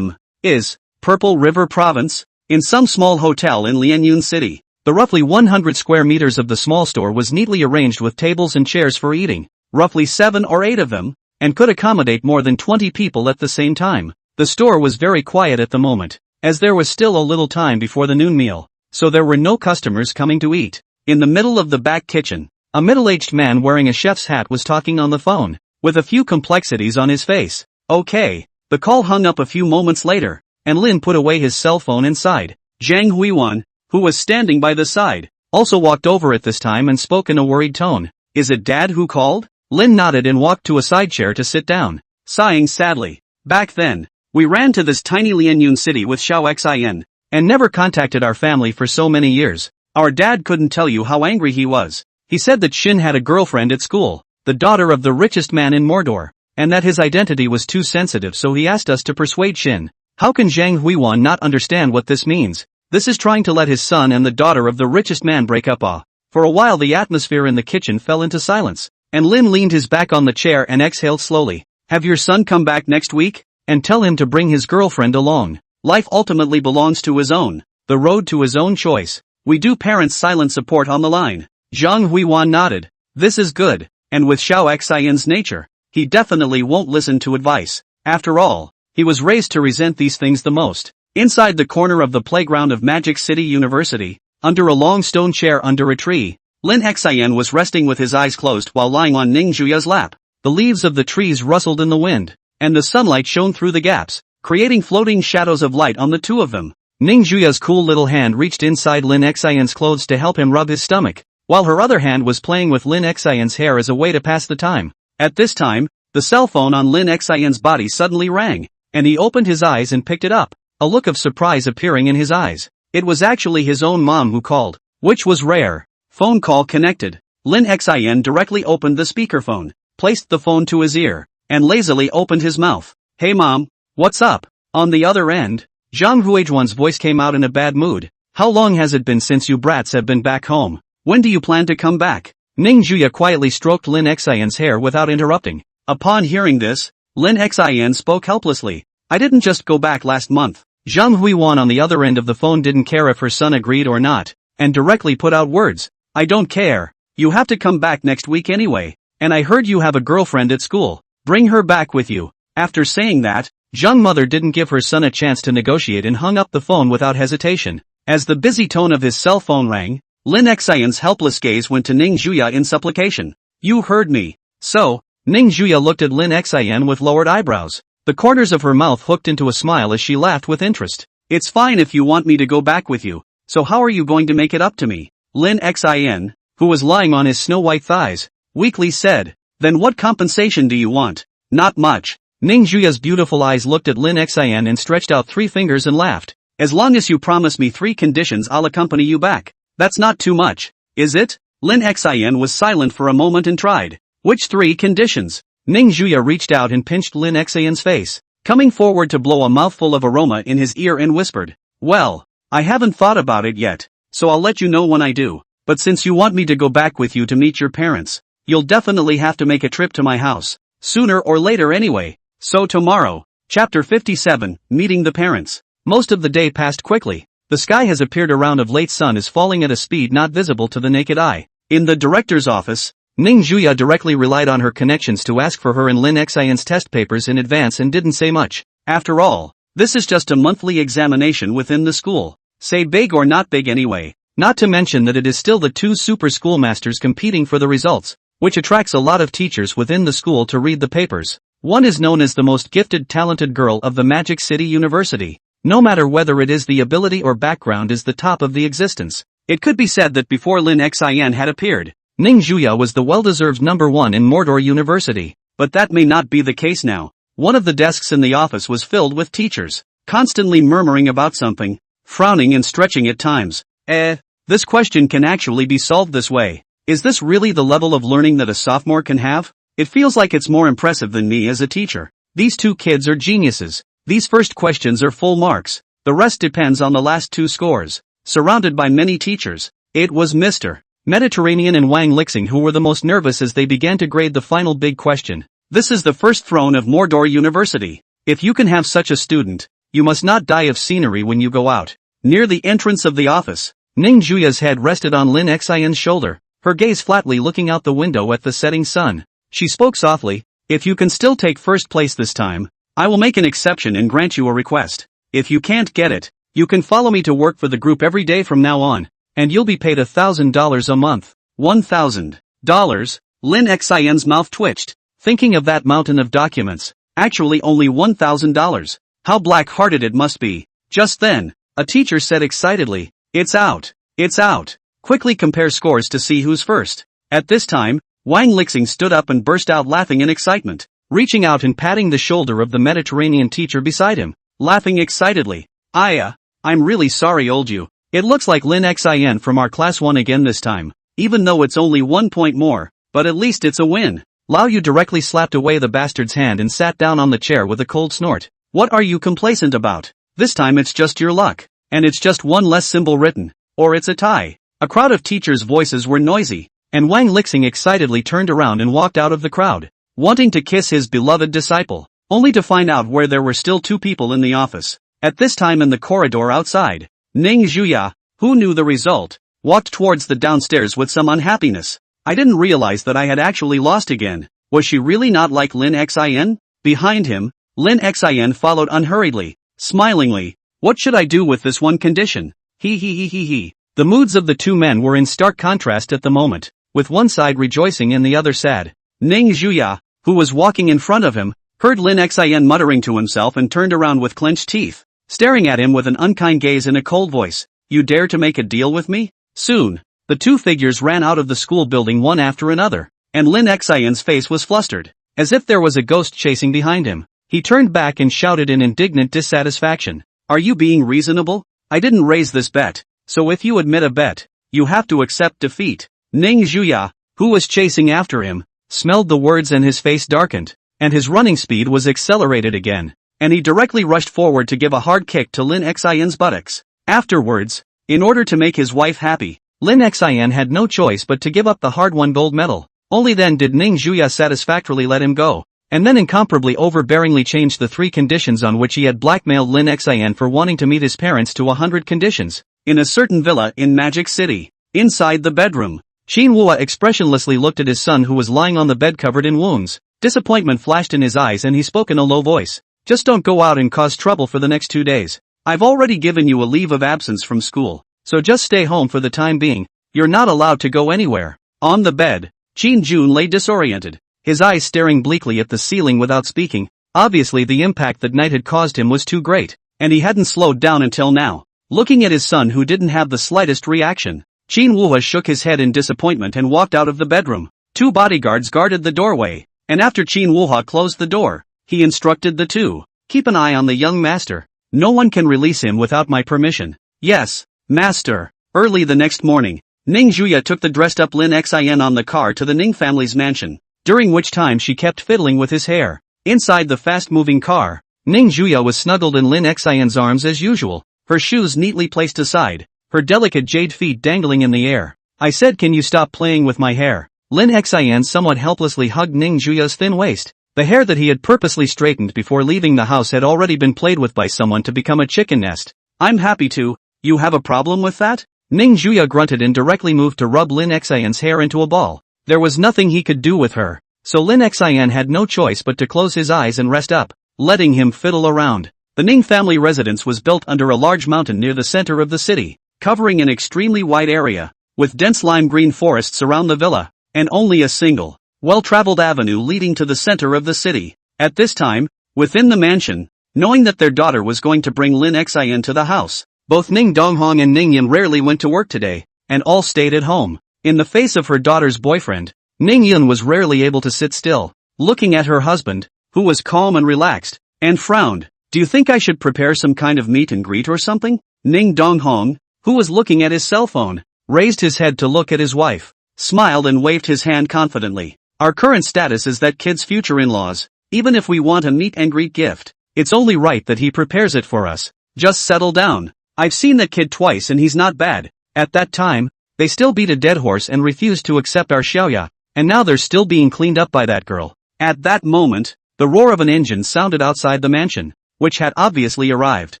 Is Purple River Province? In some small hotel in Lianyun City, the roughly 100 square meters of the small store was neatly arranged with tables and chairs for eating, roughly 7 or 8 of them, and could accommodate more than 20 people at the same time. The store was very quiet at the moment, as there was still a little time before the noon meal, so there were no customers coming to eat. In the middle of the back kitchen, a middle-aged man wearing a chef's hat was talking on the phone, with a few complexities on his face. Okay. The call hung up a few moments later, and Lin put away his cell phone and sighed. Zhang Huiwan, who was standing by the side, also walked over at this time and spoke in a worried tone. "Is it Dad who called?" Lin nodded and walked to a side chair to sit down, sighing sadly. "Back then, we ran to this tiny Lianyun city with Xiao Xin, and never contacted our family for so many years. Our dad couldn't tell you how angry he was. He said that Xin had a girlfriend at school, the daughter of the richest man in Mordor, and that his identity was too sensitive, so he asked us to persuade Xin. How can Zhang Huiwan not understand what this means? This is trying to let his son and the daughter of the richest man break up. For a while the atmosphere in the kitchen fell into silence, and Lin leaned his back on the chair and exhaled slowly. "Have your son come back next week, and tell him to bring his girlfriend along. Life ultimately belongs to his own, the road to his own choice. We do parents' silent support on the line." Zhang Huiwan nodded. "This is good, and with Xiao Xin's nature, he definitely won't listen to advice. After all, he was raised to resent these things the most." Inside the corner of the playground of Magic City University, under a long stone chair under a tree, Lin Xin was resting with his eyes closed while lying on Ning Juya's lap. The leaves of the trees rustled in the wind, and the sunlight shone through the gaps, creating floating shadows of light on the two of them. Ning Juya's cool little hand reached inside Lin Xian's clothes to help him rub his stomach, while her other hand was playing with Lin Xian's hair as a way to pass the time. At this time, the cell phone on Lin Xian's body suddenly rang, and he opened his eyes and picked it up, a look of surprise appearing in his eyes. It was actually his own mom who called, which was rare. Phone call connected. Lin Xian directly opened the speakerphone, placed the phone to his ear, and lazily opened his mouth. Hey mom, what's up? On the other end, Zhang Huizhuan's voice came out in a bad mood. How long has it been since you brats have been back home? When do you plan to come back? Ning Juya quietly stroked Lin Xian's hair without interrupting. Upon hearing this, Lin Xian spoke helplessly. I didn't just go back last month. Zhang Huiwan on the other end of the phone didn't care if her son agreed or not, and directly put out words. I don't care. You have to come back next week anyway, and I heard you have a girlfriend at school. Bring her back with you. After saying that, Zhang mother didn't give her son a chance to negotiate and hung up the phone without hesitation. As the busy tone of his cell phone rang, Lin Xian's helpless gaze went to Ning Juya in supplication. You heard me. So, Ning Juya looked at Lin Xian with lowered eyebrows. The corners of her mouth hooked into a smile as she laughed with interest. It's fine if you want me to go back with you, so how are you going to make it up to me? Lin Xian, who was lying on his snow-white thighs, weakly said. Then what compensation do you want? Not much. Ning Juya's beautiful eyes looked at Lin Xian and stretched out 3 fingers and laughed. As long as you promise me 3 conditions, I'll accompany you back. That's not too much, is it? Lin Xian was silent for a moment and tried. Which 3 conditions? Ning Juya reached out and pinched Lin Xian's face, coming forward to blow a mouthful of aroma in his ear and whispered. Well, I haven't thought about it yet, so I'll let you know when I do. But since you want me to go back with you to meet your parents, you'll definitely have to make a trip to my house. Sooner or later anyway. So tomorrow. Chapter 57, Meeting the Parents. Most of the day passed quickly. The sky has appeared, a round of late sun is falling at a speed not visible to the naked eye. In the director's office, Ning Juya directly relied on her connections to ask for her and Lin Xian's test papers in advance and didn't say much. After all, this is just a monthly examination within the school. Say big or not big anyway. Not to mention that it is still the 2 super schoolmasters competing for the results, which attracts a lot of teachers within the school to read the papers. One is known as the most gifted talented girl of the Magic City University. No matter whether it is the ability or background is the top of the existence. It could be said that before Lin Xian had appeared, Ning Juya was the well-deserved number 1 in Mordor University. But that may not be the case now. One of the desks in the office was filled with teachers, constantly murmuring about something, frowning and stretching at times. This question can actually be solved this way. Is this really the level of learning that a sophomore can have? It feels like it's more impressive than me as a teacher. These 2 kids are geniuses. These first questions are full marks. The rest depends on the last 2 scores. Surrounded by many teachers, it was Mr. Mediterranean and Wang Lixing who were the most nervous as they began to grade the final big question. This is the first throne of Mordor University. If you can have such a student, you must not die of scenery when you go out. Near the entrance of the office, Ning Juya's head rested on Lin Xian's shoulder, her gaze flatly looking out the window at the setting sun. She spoke softly. If you can still take first place this time, I will make an exception and grant you a request. If you can't get it, you can follow me to work for the group every day from now on, and you'll be paid $1,000 a month. $1,000? Lin Xian's mouth twitched, thinking of that mountain of documents. Actually only $1,000. How black-hearted it must be. Just then, a teacher said excitedly, It's out. It's out. Quickly compare scores to see who's first. At this time, Wang Lixing stood up and burst out laughing in excitement, reaching out and patting the shoulder of the Mediterranean teacher beside him, laughing excitedly. I'm really sorry, old you. It looks like Lin Xian from our class won again this time, even though it's only 1 point more, but at least it's a win. Lao Yu directly slapped away the bastard's hand and sat down on the chair with a cold snort. What are you complacent about? This time it's just your luck, and it's just 1 less symbol written, or it's a tie. A crowd of teachers' voices were noisy, and Wang Lixing excitedly turned around and walked out of the crowd, wanting to kiss his beloved disciple, only to find out where there were still 2 people in the office. At this time in the corridor outside, Ning Juya, who knew the result, walked towards the downstairs with some unhappiness. I didn't realize that I had actually lost again. Was she really not like Lin Xian? Behind him, Lin Xian followed unhurriedly, smilingly. What should I do with this one condition? He. The moods of the 2 men were in stark contrast at the moment, with one side rejoicing and the other sad. Ning Juya, who was walking in front of him, heard Lin Xin muttering to himself and turned around with clenched teeth, staring at him with an unkind gaze and a cold voice. You dare to make a deal with me? Soon, the two figures ran out of the school building one after another, and Lin Xin's face was flustered, as if there was a ghost chasing behind him. He turned back and shouted in indignant dissatisfaction. Are you being reasonable? I didn't raise this bet, so if you admit a bet, you have to accept defeat. Ning Zhuya, who was chasing after him, smelled the words and his face darkened, and his running speed was accelerated again, and he directly rushed forward to give a hard kick to Lin Xin's buttocks. Afterwards, in order to make his wife happy, Lin Xin had no choice but to give up the hard-won gold medal. Only then did Ning Zhuya satisfactorily let him go, and then incomparably overbearingly changed the 3 conditions on which he had blackmailed Lin Xin for wanting to meet his parents to 100 conditions. In a certain villa in Magic City, inside the bedroom, Qin Wuo expressionlessly looked at his son who was lying on the bed covered in wounds. Disappointment flashed in his eyes and he spoke in a low voice. Just don't go out and cause trouble for the next 2 days. I've already given you a leave of absence from school, so just stay home for the time being. You're not allowed to go anywhere. On the bed, Qin Jun lay disoriented, his eyes staring bleakly at the ceiling without speaking. Obviously the impact that night had caused him was too great, and he hadn't slowed down until now. Looking at his son who didn't have the slightest reaction, Qin Wuha shook his head in disappointment and walked out of the bedroom. 2 bodyguards guarded the doorway, and after Qin Wuha closed the door, he instructed the 2, keep an eye on the young master. No one can release him without my permission. Yes, master. Early the next morning, Ning Zhuya took the dressed-up Lin Xin on the car to the Ning family's mansion, during which time she kept fiddling with his hair. Inside the fast-moving car, Ning Zhuya was snuggled in Lin Xin's arms as usual, her shoes neatly placed aside, her delicate jade feet dangling in the air. I said, can you stop playing with my hair? Lin Xin somewhat helplessly hugged Ning Zhuya's thin waist. The hair that he had purposely straightened before leaving the house had already been played with by someone to become a chicken nest. I'm happy to. You have a problem with that? Ning Zhuya grunted and directly moved to rub Lin Xin's hair into a ball. There was nothing he could do with her, so Lin Xin had no choice but to close his eyes and rest up, letting him fiddle around. The Ning family residence was built under a large mountain near the center of the city, covering an extremely wide area, with dense lime green forests around the villa, and only a single, well-traveled avenue leading to the center of the city. At this time, within the mansion, knowing that their daughter was going to bring Lin Xin to the house, both Ning Donghong and Ning Yin rarely went to work today, and all stayed at home. In the face of her daughter's boyfriend, Ning Yin was rarely able to sit still, looking at her husband, who was calm and relaxed, and frowned. Do you think I should prepare some kind of meet and greet or something? Ning Donghong, who was looking at his cell phone, raised his head to look at his wife, smiled and waved his hand confidently. Our current status is that kid's future in-laws. Even if we want a meet and greet gift, it's only right that he prepares it for us. Just settle down. I've seen that kid twice and he's not bad. At that time, they still beat a dead horse and refused to accept our xiaoya, and now they're still being cleaned up by that girl. At that moment, the roar of an engine sounded outside the mansion, which had obviously arrived.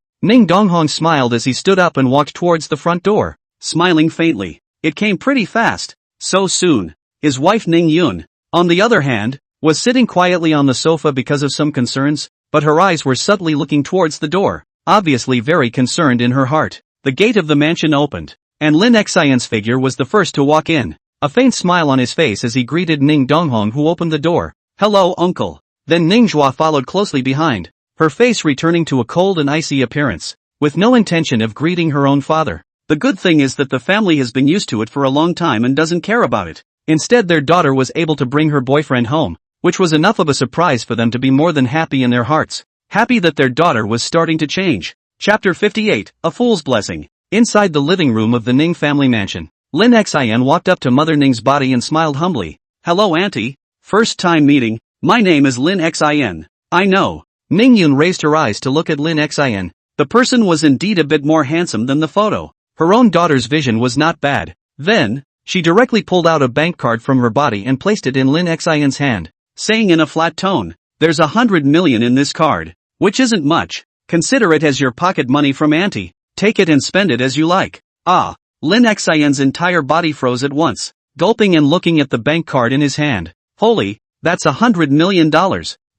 Ning Donghong smiled as he stood up and walked towards the front door, smiling faintly. It came pretty fast, so soon. His wife Ning Yun, on the other hand, was sitting quietly on the sofa because of some concerns, but her eyes were subtly looking towards the door, obviously very concerned in her heart. The gate of the mansion opened, and Lin Xin's figure was the first to walk in, a faint smile on his face as he greeted Ning Donghong, who opened the door. Hello, uncle. Then Ning Zhua followed closely behind, her face returning to a cold and icy appearance, with no intention of greeting her own father. The good thing is that the family has been used to it for a long time and doesn't care about it. Instead, their daughter was able to bring her boyfriend home, which was enough of a surprise for them to be more than happy in their hearts, happy that their daughter was starting to change. Chapter 58, A Fool's Blessing. Inside the living room of the Ning family mansion, Lin Xin walked up to Mother Ning's body and smiled humbly. Hello, Auntie. First time meeting. My name is Lin Xin. I know. Ning Yun raised her eyes to look at Lin Xin. The person was indeed a bit more handsome than the photo. Her own daughter's vision was not bad. Then, she directly pulled out a bank card from her body and placed it in Lin Xin's hand, saying in a flat tone, there's 100 million in this card, which isn't much. Consider it as your pocket money from Auntie. Take it and spend it as you like. Ah, Lin Xin's entire body froze at once, gulping and looking at the bank card in his hand. Holy, that's $100 million,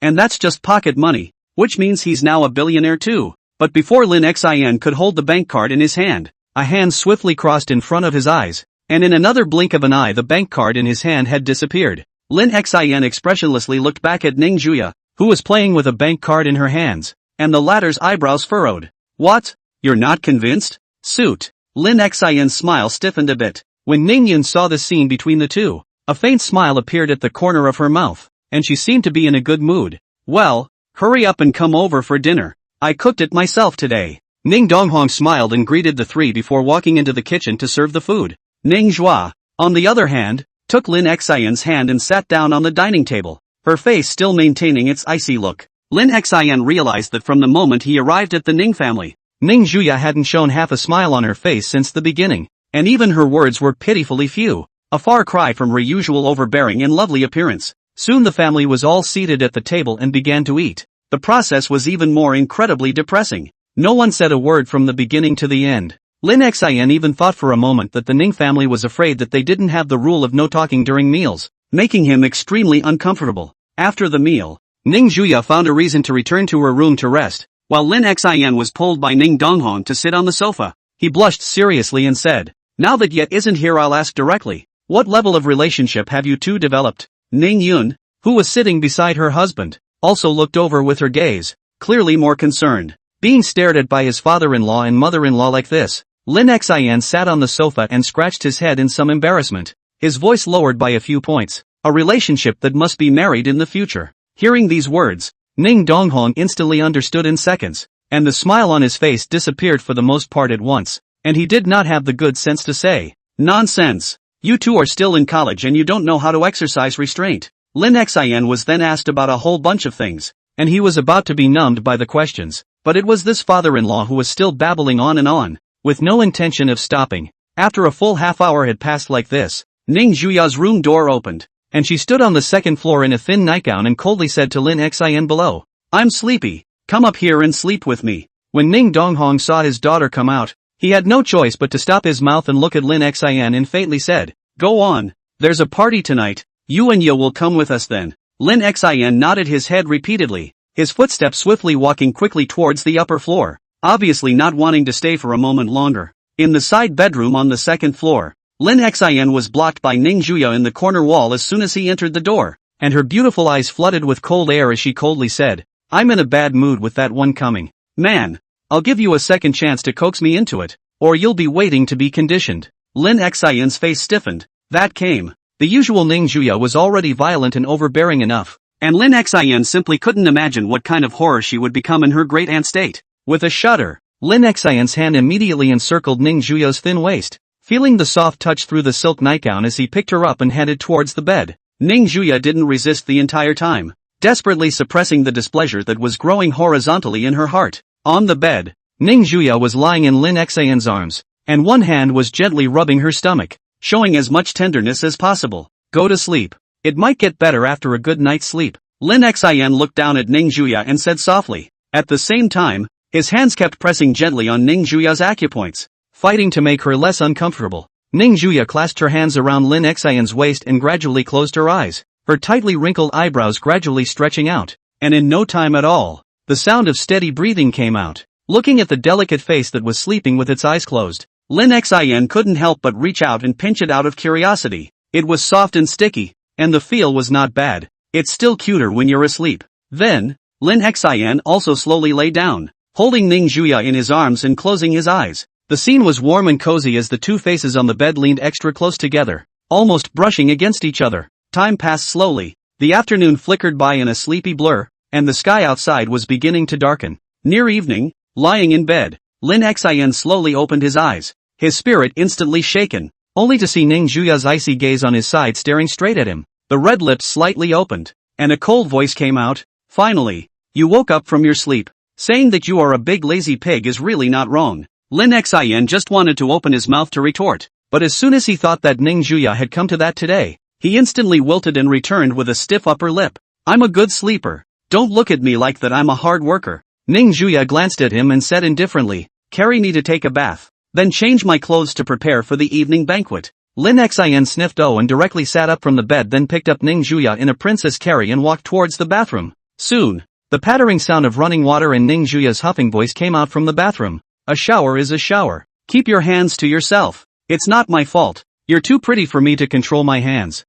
and that's just pocket money, which means he's now a billionaire too. But before Lin Xin could hold the bank card in his hand, a hand swiftly crossed in front of his eyes, and in another blink of an eye the bank card in his hand had disappeared. Lin Xin expressionlessly looked back at Ning Zhuya, who was playing with a bank card in her hands, and the latter's eyebrows furrowed. What? You're not convinced? Suit. Lin Xian's smile stiffened a bit. When Ning Yun saw the scene between the two, a faint smile appeared at the corner of her mouth, and she seemed to be in a good mood. Well, hurry up and come over for dinner. I cooked it myself today. Ning Donghong smiled and greeted the three before walking into the kitchen to serve the food. Ning Zhua, on the other hand, took Lin Xian's hand and sat down on the dining table, her face still maintaining its icy look. Lin Xian realized that from the moment he arrived at the Ning family, Ning Zhuya hadn't shown half a smile on her face since the beginning, and even her words were pitifully few, a far cry from her usual overbearing and lovely appearance. Soon the family was all seated at the table and began to eat. The process was even more incredibly depressing. No one said a word from the beginning to the end. Lin Xian even thought for a moment that the Ning family was afraid that they didn't have the rule of no talking during meals, making him extremely uncomfortable. After the meal, Ning Zhuya found a reason to return to her room to rest, while Lin Xian was pulled by Ning Donghong to sit on the sofa. He blushed seriously and said, "Now that Yet isn't here, I'll ask directly, what level of relationship have you two developed?" Ning Yun, who was sitting beside her husband, also looked over with her gaze, clearly more concerned. Being stared at by his father-in-law and mother-in-law like this, Lin Xian sat on the sofa and scratched his head in some embarrassment, his voice lowered by a few points. A relationship that must be married in the future. Hearing these words, Ning Donghong instantly understood in seconds, and the smile on his face disappeared for the most part at once, and he did not have the good sense to say, "Nonsense! You two are still in college and you don't know how to exercise restraint." Lin Xian was then asked about a whole bunch of things, and he was about to be numbed by the questions, but it was this father-in-law who was still babbling on, with no intention of stopping. After a full half hour had passed like this, Ning Zhuya's room door opened, and she stood on the second floor in a thin nightgown and coldly said to Lin Xian below, "I'm sleepy, come up here and sleep with me." When Ning Donghong saw his daughter come out, he had no choice but to stop his mouth and look at Lin Xian and faintly said, "Go on, there's a party tonight, you and Yo will come with us then." Lin Xian nodded his head repeatedly, his footsteps swiftly walking quickly towards the upper floor, obviously not wanting to stay for a moment longer. In the side bedroom on the second floor, Lin Xian was blocked by Ning Zhuya in the corner wall as soon as he entered the door, and her beautiful eyes flooded with cold air as she coldly said, "I'm in a bad mood with that one coming. Man, I'll give you a second chance to coax me into it, or you'll be waiting to be conditioned." Lin Xian's face stiffened. That came. The usual Ning Zhuya was already violent and overbearing enough, and Lin Xian simply couldn't imagine what kind of horror she would become in her great-aunt state. With a shudder, Lin Xian's hand immediately encircled Ning Zhuya's thin waist, feeling the soft touch through the silk nightgown as he picked her up and headed towards the bed. Ning Zhuya didn't resist the entire time, desperately suppressing the displeasure that was growing horizontally in her heart. On the bed, Ning Zhuya was lying in Lin Xian's arms, and one hand was gently rubbing her stomach, showing as much tenderness as possible. "Go to sleep. It might get better after a good night's sleep." Lin Xian looked down at Ning Zhuya and said softly. At the same time, his hands kept pressing gently on Ning Zhuya's acupoints, fighting to make her less uncomfortable. Ning Zhuya clasped her hands around Lin Xian's waist and gradually closed her eyes, her tightly wrinkled eyebrows gradually stretching out, and in no time at all, the sound of steady breathing came out. Looking at the delicate face that was sleeping with its eyes closed, Lin Xian couldn't help but reach out and pinch it out of curiosity. It was soft and sticky, and the feel was not bad. It's still cuter when you're asleep. Then, Lin Xian also slowly lay down, holding Ning Zhuya in his arms and closing his eyes. The scene was warm and cozy as the two faces on the bed leaned extra close together, almost brushing against each other. Time passed slowly, the afternoon flickered by in a sleepy blur, and the sky outside was beginning to darken. Near evening, lying in bed, Lin Xian slowly opened his eyes, his spirit instantly shaken, only to see Ning Zhuya's icy gaze on his side staring straight at him. The red lips slightly opened, and a cold voice came out, "Finally, you woke up from your sleep. Saying that you are a big lazy pig is really not wrong." Lin Xian just wanted to open his mouth to retort, but as soon as he thought that Ning Zhuya had come to that today, he instantly wilted and returned with a stiff upper lip. "I'm a good sleeper. Don't look at me like that, I'm a hard worker." Ning Zhuya glanced at him and said indifferently, "Carry me to take a bath, then change my clothes to prepare for the evening banquet." Lin Xian sniffed and directly sat up from the bed, then picked up Ning Zhuya in a princess carry and walked towards the bathroom. Soon, the pattering sound of running water and Ning Zhuya's huffing voice came out from the bathroom. "A shower is a shower. Keep your hands to yourself. It's not my fault. You're too pretty for me to control my hands."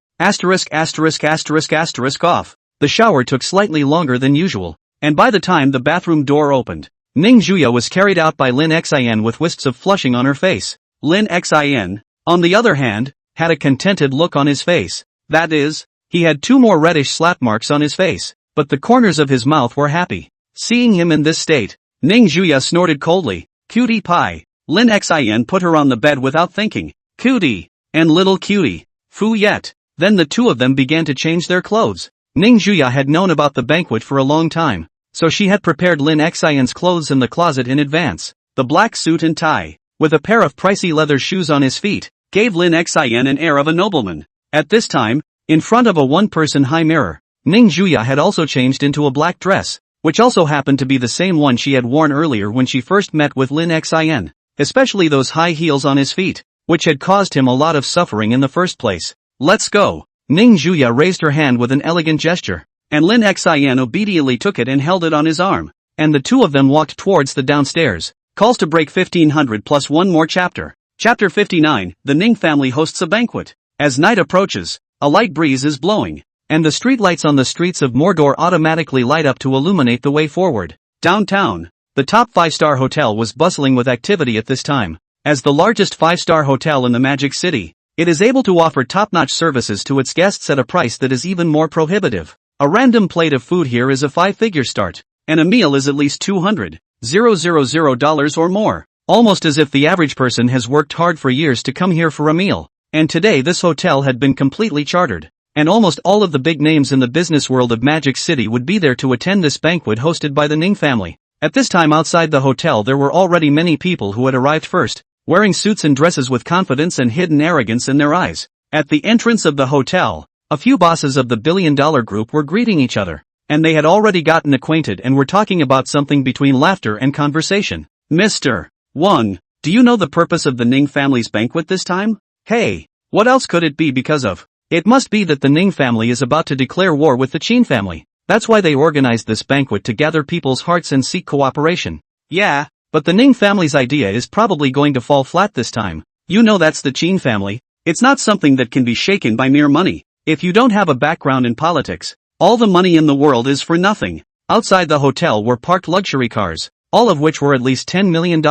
Off. The shower took slightly longer than usual, and by the time the bathroom door opened, Ning Juya was carried out by Lin Xin with wisps of flushing on her face. Lin Xin, on the other hand, had a contented look on his face. That is, he had 2 more reddish slap marks on his face, but the corners of his mouth were happy. Seeing him in this state, Ning Juya snorted coldly. Cutie pie. Lin Xin put her on the bed without thinking. Cutie. And little cutie. Foo yet. Then the two of them began to change their clothes. Ning Juya had known about the banquet for a long time, so she had prepared Lin Xin's clothes in the closet in advance. The black suit and tie, with a pair of pricey leather shoes on his feet, gave Lin Xin an air of a nobleman. At this time, in front of a one-person high mirror, Ning Juya had also changed into a black dress, which also happened to be the same one she had worn earlier when she first met with Lin Xin, especially those high heels on his feet, which had caused him a lot of suffering in the first place. Let's go. Ning Juya raised her hand with an elegant gesture, and Lin Xin obediently took it and held it on his arm, and the two of them walked towards the downstairs. Calls to break 1500 plus one more chapter. Chapter 59, the Ning family hosts a banquet. As night approaches, a light breeze is blowing, and the streetlights on the streets of Mordor automatically light up to illuminate the way forward. Downtown, the top 5-star hotel was bustling with activity at this time. As the largest 5-star hotel in the Magic City, it is able to offer top-notch services to its guests at a price that is even more prohibitive. A random plate of food here is a 5-figure start, and a meal is at least $200,000 or more, almost as if the average person has worked hard for years to come here for a meal. And today this hotel had been completely chartered, and almost all of the big names in the business world of Magic City would be there to attend this banquet hosted by the Ning family. At this time outside the hotel there were already many people who had arrived first, wearing suits and dresses with confidence and hidden arrogance in their eyes. At the entrance of the hotel, a few bosses of the billion-dollar group were greeting each other, and they had already gotten acquainted and were talking about something between laughter and conversation. Mr. Wang, do you know the purpose of the Ning family's banquet this time? Hey, what else could it be because of? It must be that the Ning family is about to declare war with the Qin family. That's why they organized this banquet to gather people's hearts and seek cooperation. Yeah, but the Ning family's idea is probably going to fall flat this time. You know that's the Qin family. It's not something that can be shaken by mere money. If you don't have a background in politics, all the money in the world is for nothing. Outside the hotel were parked luxury cars, all of which were at least $10 million.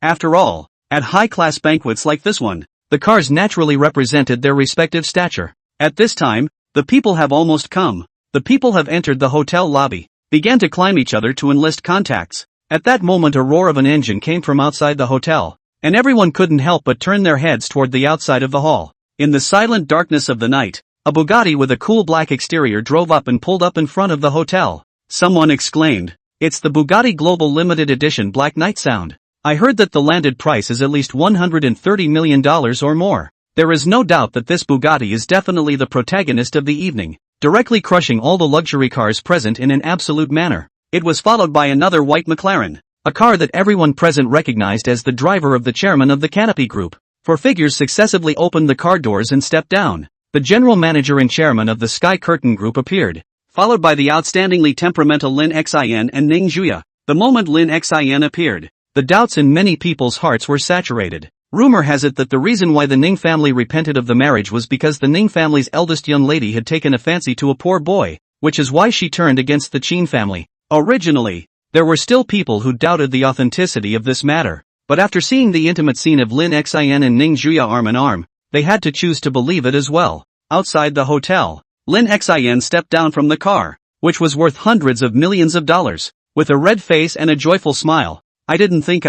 After all, at high-class banquets like this one, the cars naturally represented their respective stature. At this time, the people have almost come. The people have entered the hotel lobby, began to climb each other to enlist contacts. At that moment a roar of an engine came from outside the hotel, and everyone couldn't help but turn their heads toward the outside of the hall. In the silent darkness of the night, a Bugatti with a cool black exterior drove up and pulled up in front of the hotel. Someone exclaimed, "It's the Bugatti Global Limited Edition Black Knight Sound. I heard that the landed price is at least $130 million or more." There is no doubt that this Bugatti is definitely the protagonist of the evening, directly crushing all the luxury cars present in an absolute manner. It was followed by another white McLaren, a car that everyone present recognized as the driver of the chairman of the Canopy Group. Four figures successively opened the car doors and stepped down. The general manager and chairman of the Sky Curtain Group appeared, followed by the outstandingly temperamental Lin Xin and Ning Juya. The moment Lin Xin appeared, the doubts in many people's hearts were saturated. Rumor has it that the reason why the Ning family repented of the marriage was because the Ning family's eldest young lady had taken a fancy to a poor boy, which is why she turned against the Qin family. Originally, there were still people who doubted the authenticity of this matter, but after seeing the intimate scene of Lin Xin and Ning Juya arm in arm, they had to choose to believe it as well. Outside the hotel, Lin Xin stepped down from the car, which was worth hundreds of millions of dollars, with a red face and a joyful smile. I didn't think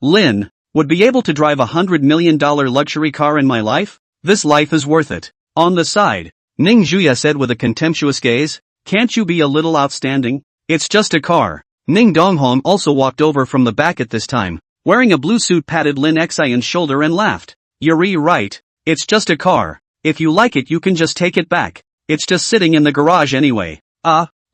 Lin, would be able to drive $100 million luxury car in my life? This life is worth it. On the side, Ning Juya said with a contemptuous gaze, "Can't you be a little outstanding? It's just a car." Ning Donghong also walked over from the back at this time, wearing a blue suit, patted Lin Xion's shoulder and laughed. "You're right. It's just a car. If you like it you can just take it back. It's just sitting in the garage anyway."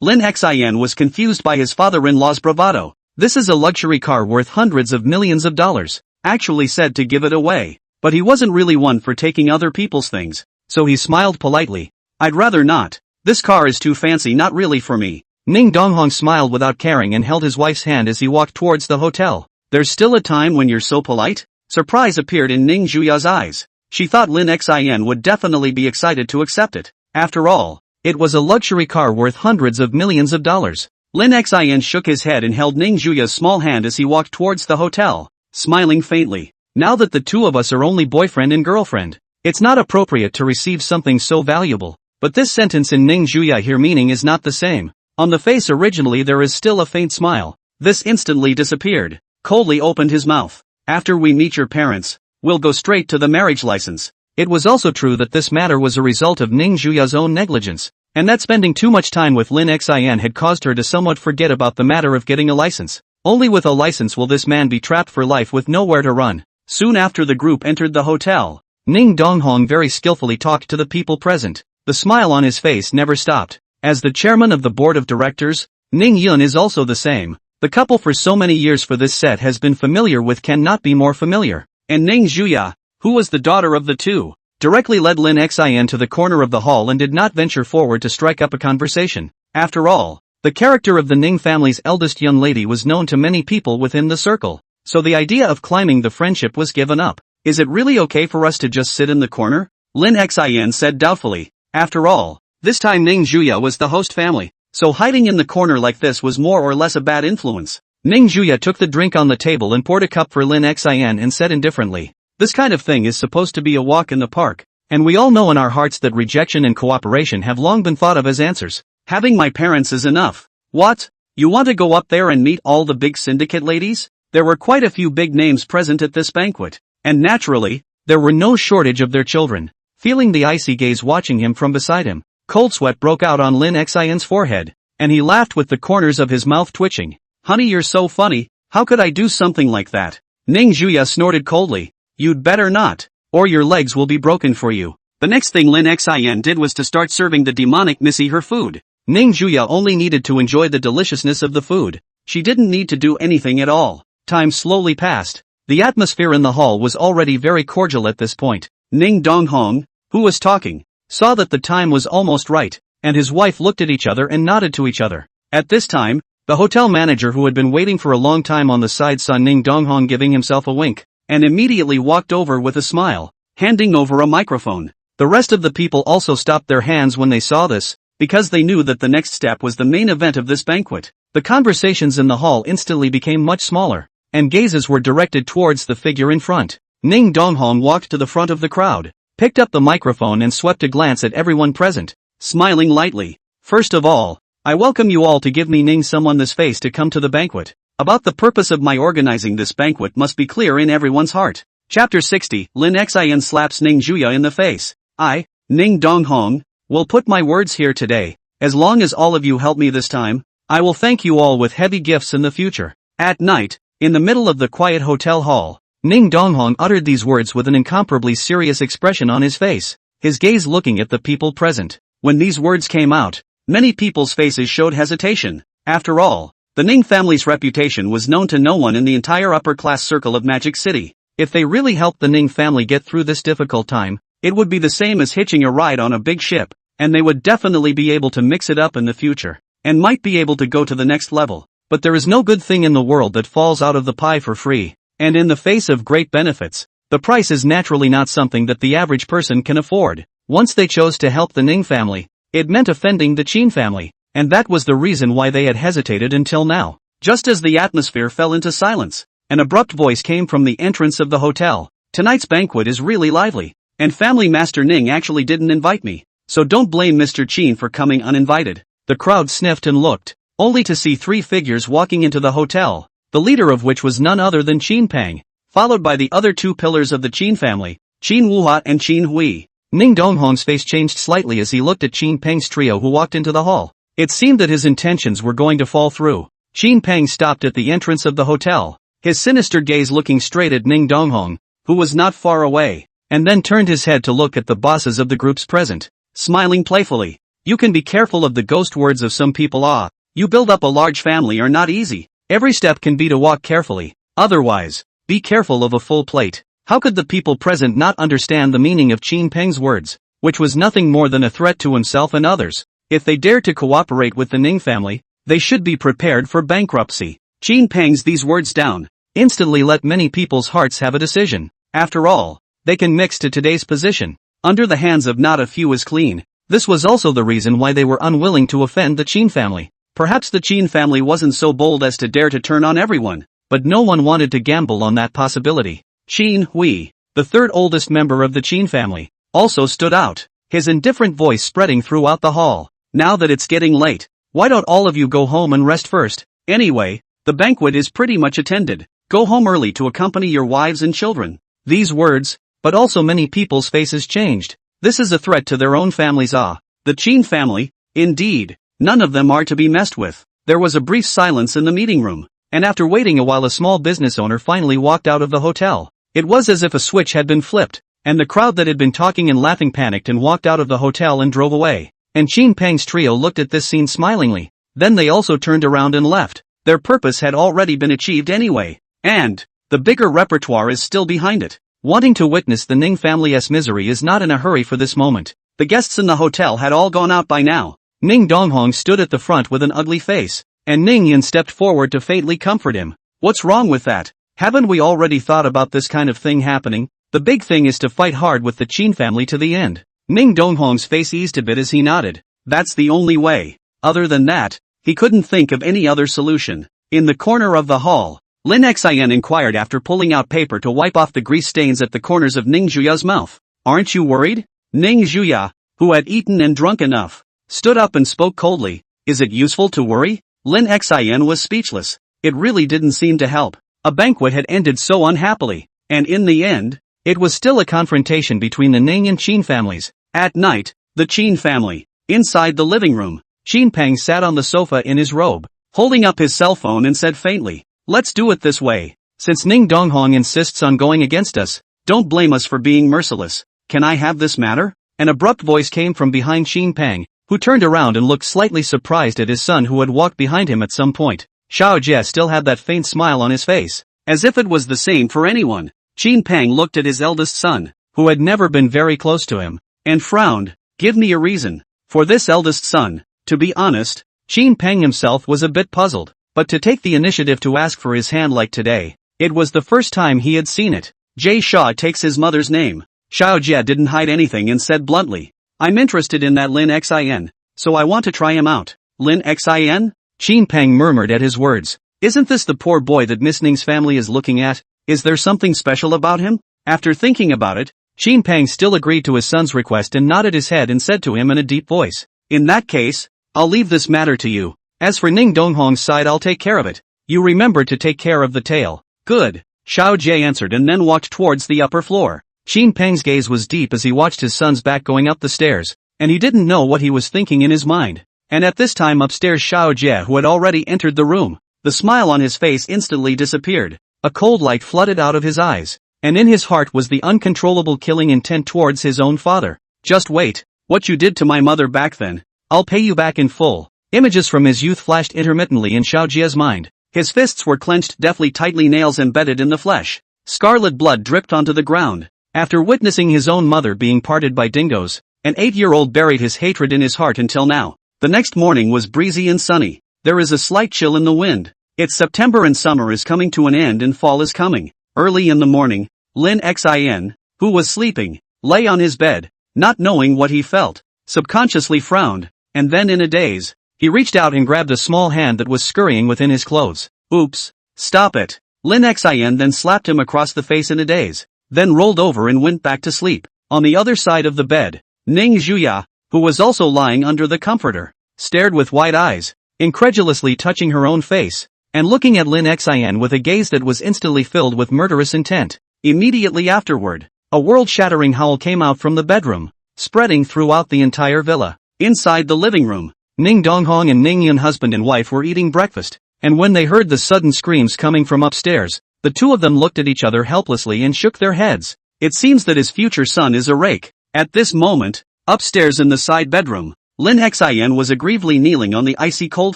Lin Xian was confused by his father-in-law's bravado. This is a luxury car worth hundreds of millions of dollars, actually said to give it away. But he wasn't really one for taking other people's things, so he smiled politely. "I'd rather not. This car is too fancy, not really for me." Ning Donghong smiled without caring and held his wife's hand as he walked towards the hotel. "There's still a time when you're so polite?" Surprise appeared in Ning Juya's eyes. She thought Lin Xin would definitely be excited to accept it. After all, It was a luxury car worth hundreds of millions of dollars. Lin Xin shook his head and held Ning Juya's small hand as he walked towards the hotel, smiling faintly. Now that the two of us are only boyfriend and girlfriend, it's not appropriate to receive something so valuable. But this sentence in Ning Juya here meaning is not the same. On the face originally there is still a faint smile. This instantly disappeared. Coldly opened his mouth. After we meet your parents, we'll go straight to the marriage license. It was also true that this matter was a result of Ning Juya's own negligence, and that spending too much time with Lin Xin had caused her to somewhat forget about the matter of getting a license. Only with a license will this man be trapped for life with nowhere to run. Soon after the group entered the hotel, Ning Donghong very skillfully talked to the people present. The smile on his face never stopped. As the chairman of the board of directors, Ning Yun is also the same. The couple for so many years for this set has been familiar with cannot be more familiar. And Ning Juya, who was the daughter of the two, directly led Lin Xin to the corner of the hall and did not venture forward to strike up a conversation. After all, the character of the Ning family's eldest young lady was known to many people within the circle, so the idea of climbing the friendship was given up. Is it really okay for us to just sit in the corner? Lin Xin said doubtfully. After all, this time Ning Juya was the host family, so hiding in the corner like this was more or less a bad influence. Ning Juya took the drink on the table and poured a cup for Lin Xin and said indifferently, "This kind of thing is supposed to be a walk in the park, and we all know in our hearts that rejection and cooperation have long been thought of as answers. Having my parents is enough. What? You want to go up there and meet all the big syndicate ladies?" There were quite a few big names present at this banquet, and naturally, there were no shortage of their children. Feeling the icy gaze watching him from beside him, cold sweat broke out on Lin Xin's forehead, and he laughed with the corners of his mouth twitching. "Honey, you're so funny, how could I do something like that?" Ning Juya snorted coldly. "You'd better not, or your legs will be broken for you." The next thing Lin Xin did was to start serving the demonic Missy her food. Ning Juya only needed to enjoy the deliciousness of the food. She didn't need to do anything at all. Time slowly passed. The atmosphere in the hall was already very cordial at this point. Ning Donghong, who was talking, saw that the time was almost right, and his wife looked at each other and nodded to each other. At this time, the hotel manager who had been waiting for a long time on the side saw Ning Donghong giving himself a wink, and immediately walked over with a smile, handing over a microphone. The rest of the people also stopped their hands when they saw this, because they knew that the next step was the main event of this banquet. The conversations in the hall instantly became much smaller, and gazes were directed towards the figure in front. Ning Donghong walked to the front of the crowd, picked up the microphone and swept a glance at everyone present, smiling lightly. "First of all, I welcome you all to give me Ning someone this face to come to the banquet. About the purpose of my organizing this banquet must be clear in everyone's heart." Chapter 60, Lin Xin slaps Ning Juya in the face. "I, Ning Donghong, will put my words here today. As long as all of you help me this time, I will thank you all with heavy gifts in the future." At night, in the middle of the quiet hotel hall, Ning Donghong uttered these words with an incomparably serious expression on his face, his gaze looking at the people present. When these words came out, many people's faces showed hesitation. After all, the Ning family's reputation was known to no one in the entire upper-class circle of Magic City. If they really helped the Ning family get through this difficult time, it would be the same as hitching a ride on a big ship, and they would definitely be able to mix it up in the future, and might be able to go to the next level. But there is no good thing in the world that falls out of the pie for free, and in the face of great benefits, the price is naturally not something that the average person can afford. Once they chose to help the Ning family, it meant offending the Qin family, and that was the reason why they had hesitated until now. Just as the atmosphere fell into silence, an abrupt voice came from the entrance of the hotel. "Tonight's banquet is really lively, and Family Master Ning actually didn't invite me, so don't blame Mr. Qin for coming uninvited." The crowd sniffed and looked, only to see three figures walking into the hotel, the leader of which was none other than Qin Peng, followed by the other two pillars of the Qin family, Qin Wuhua and Qin Hui. Ning Donghong's face changed slightly as he looked at Qin Peng's trio who walked into the hall. It seemed that his intentions were going to fall through. Qin Peng stopped at the entrance of the hotel, his sinister gaze looking straight at Ning Donghong, who was not far away, and then turned his head to look at the bosses of the groups present, smiling playfully. "You can be careful of the ghost words of some people. You build up a large family are not easy. Every step can be to walk carefully, otherwise, be careful of a full plate." How could the people present not understand the meaning of Qin Peng's words, which was nothing more than a threat to himself and others? If they dared to cooperate with the Ning family, they should be prepared for bankruptcy. Qin Peng's these words down instantly let many people's hearts have a decision. After all, they can mix to today's position. Under the hands of not a few is clean, This was also the reason why they were unwilling to offend the Qin family. Perhaps the Qin family wasn't so bold as to dare to turn on everyone, but no one wanted to gamble on that possibility. Qin Hui, the third oldest member of the Qin family, also stood out, his indifferent voice spreading throughout the hall. Now that it's getting late, why don't all of you go home and rest first? Anyway, the banquet is pretty much attended. Go home early to accompany your wives and children. These words, but also many people's faces changed. This is a threat to their own families. The Qin family, indeed, none of them are to be messed with. There was a brief silence in the meeting room, and after waiting a while a small business owner finally walked out of the hotel. It was as if a switch had been flipped, and the crowd that had been talking and laughing panicked and walked out of the hotel and drove away. And Qin Peng's trio looked at this scene smilingly. Then they also turned around and left. Their purpose had already been achieved anyway. And the bigger repertoire is still behind it. Wanting to witness the Ning family's misery is not in a hurry for this moment. The guests in the hotel had all gone out by now. Ning Donghong stood at the front with an ugly face, and Ning Yin stepped forward to faintly comfort him. What's wrong with that? Haven't we already thought about this kind of thing happening? The big thing is to fight hard with the Qin family to the end. Ning Donghong's face eased a bit as he nodded. That's the only way. Other than that, he couldn't think of any other solution. In the corner of the hall, Lin Xian inquired after pulling out paper to wipe off the grease stains at the corners of Ning Zhuya's mouth. Aren't you worried? Ning Zhuya, who had eaten and drunk enough, stood up and spoke coldly. Is it useful to worry? Lin Xian was speechless. It really didn't seem to help. A banquet had ended so unhappily, and in the end, it was still a confrontation between the Ning and Qin families. At night, the Qin family. Inside the living room, Qin Peng sat on the sofa in his robe, holding up his cell phone and said faintly, let's do it this way. Since Ning Donghong insists on going against us, don't blame us for being merciless. Can I have this matter? An abrupt voice came from behind Qin Peng, who turned around and looked slightly surprised at his son who had walked behind him at some point. Xiao Jie still had that faint smile on his face, as if it was the same for anyone. Qin Peng looked at his eldest son, who had never been very close to him, and frowned. Give me a reason. For this eldest son, to be honest, Qin Peng himself was a bit puzzled, but to take the initiative to ask for his hand like today, it was the first time he had seen it. Jie Sha takes his mother's name. Xiao Jie didn't hide anything and said bluntly, I'm interested in that Lin Xin, so I want to try him out. Lin Xin? Qin Peng murmured at his words. Isn't this the poor boy that Miss Ning's family is looking at? Is there something special about him? After thinking about it, Qin Peng still agreed to his son's request and nodded his head and said to him in a deep voice, in that case, I'll leave this matter to you. As for Ning Donghong's side, I'll take care of it. You remember to take care of the tail. Good, Xiao Jie answered and then walked towards the upper floor. Qin Peng's gaze was deep as he watched his son's back going up the stairs, and he didn't know what he was thinking in his mind. And at this time upstairs Xiao Jie, who had already entered the room, the smile on his face instantly disappeared. A cold light flooded out of his eyes, and in his heart was the uncontrollable killing intent towards his own father. Just wait, what you did to my mother back then, I'll pay you back in full. Images from his youth flashed intermittently in Xiao Jie's mind. His fists were clenched deftly, tightly, nails embedded in the flesh. Scarlet blood dripped onto the ground. After witnessing his own mother being parted by dingoes, an 8-year-old buried his hatred in his heart until now. The next morning was breezy and sunny. There is a slight chill in the wind. It's September and summer is coming to an end and fall is coming. Early in the morning, Lin Xin, who was sleeping, lay on his bed, not knowing what he felt, subconsciously frowned, and then in a daze, he reached out and grabbed a small hand that was scurrying within his clothes. Oops, stop it. Lin Xin then slapped him across the face in a daze, then rolled over and went back to sleep. On the other side of the bed, Ning Zhuya, who was also lying under the comforter, stared with wide eyes, incredulously touching her own face, and looking at Lin Xin with a gaze that was instantly filled with murderous intent. Immediately afterward, a world-shattering howl came out from the bedroom, spreading throughout the entire villa. Inside the living room, Ning Donghong and Ning Yun, husband and wife, were eating breakfast, and when they heard the sudden screams coming from upstairs, the two of them looked at each other helplessly and shook their heads. It seems that his future son is a rake. At this moment, upstairs in the side bedroom, Lin Xin was aggrievedly kneeling on the icy cold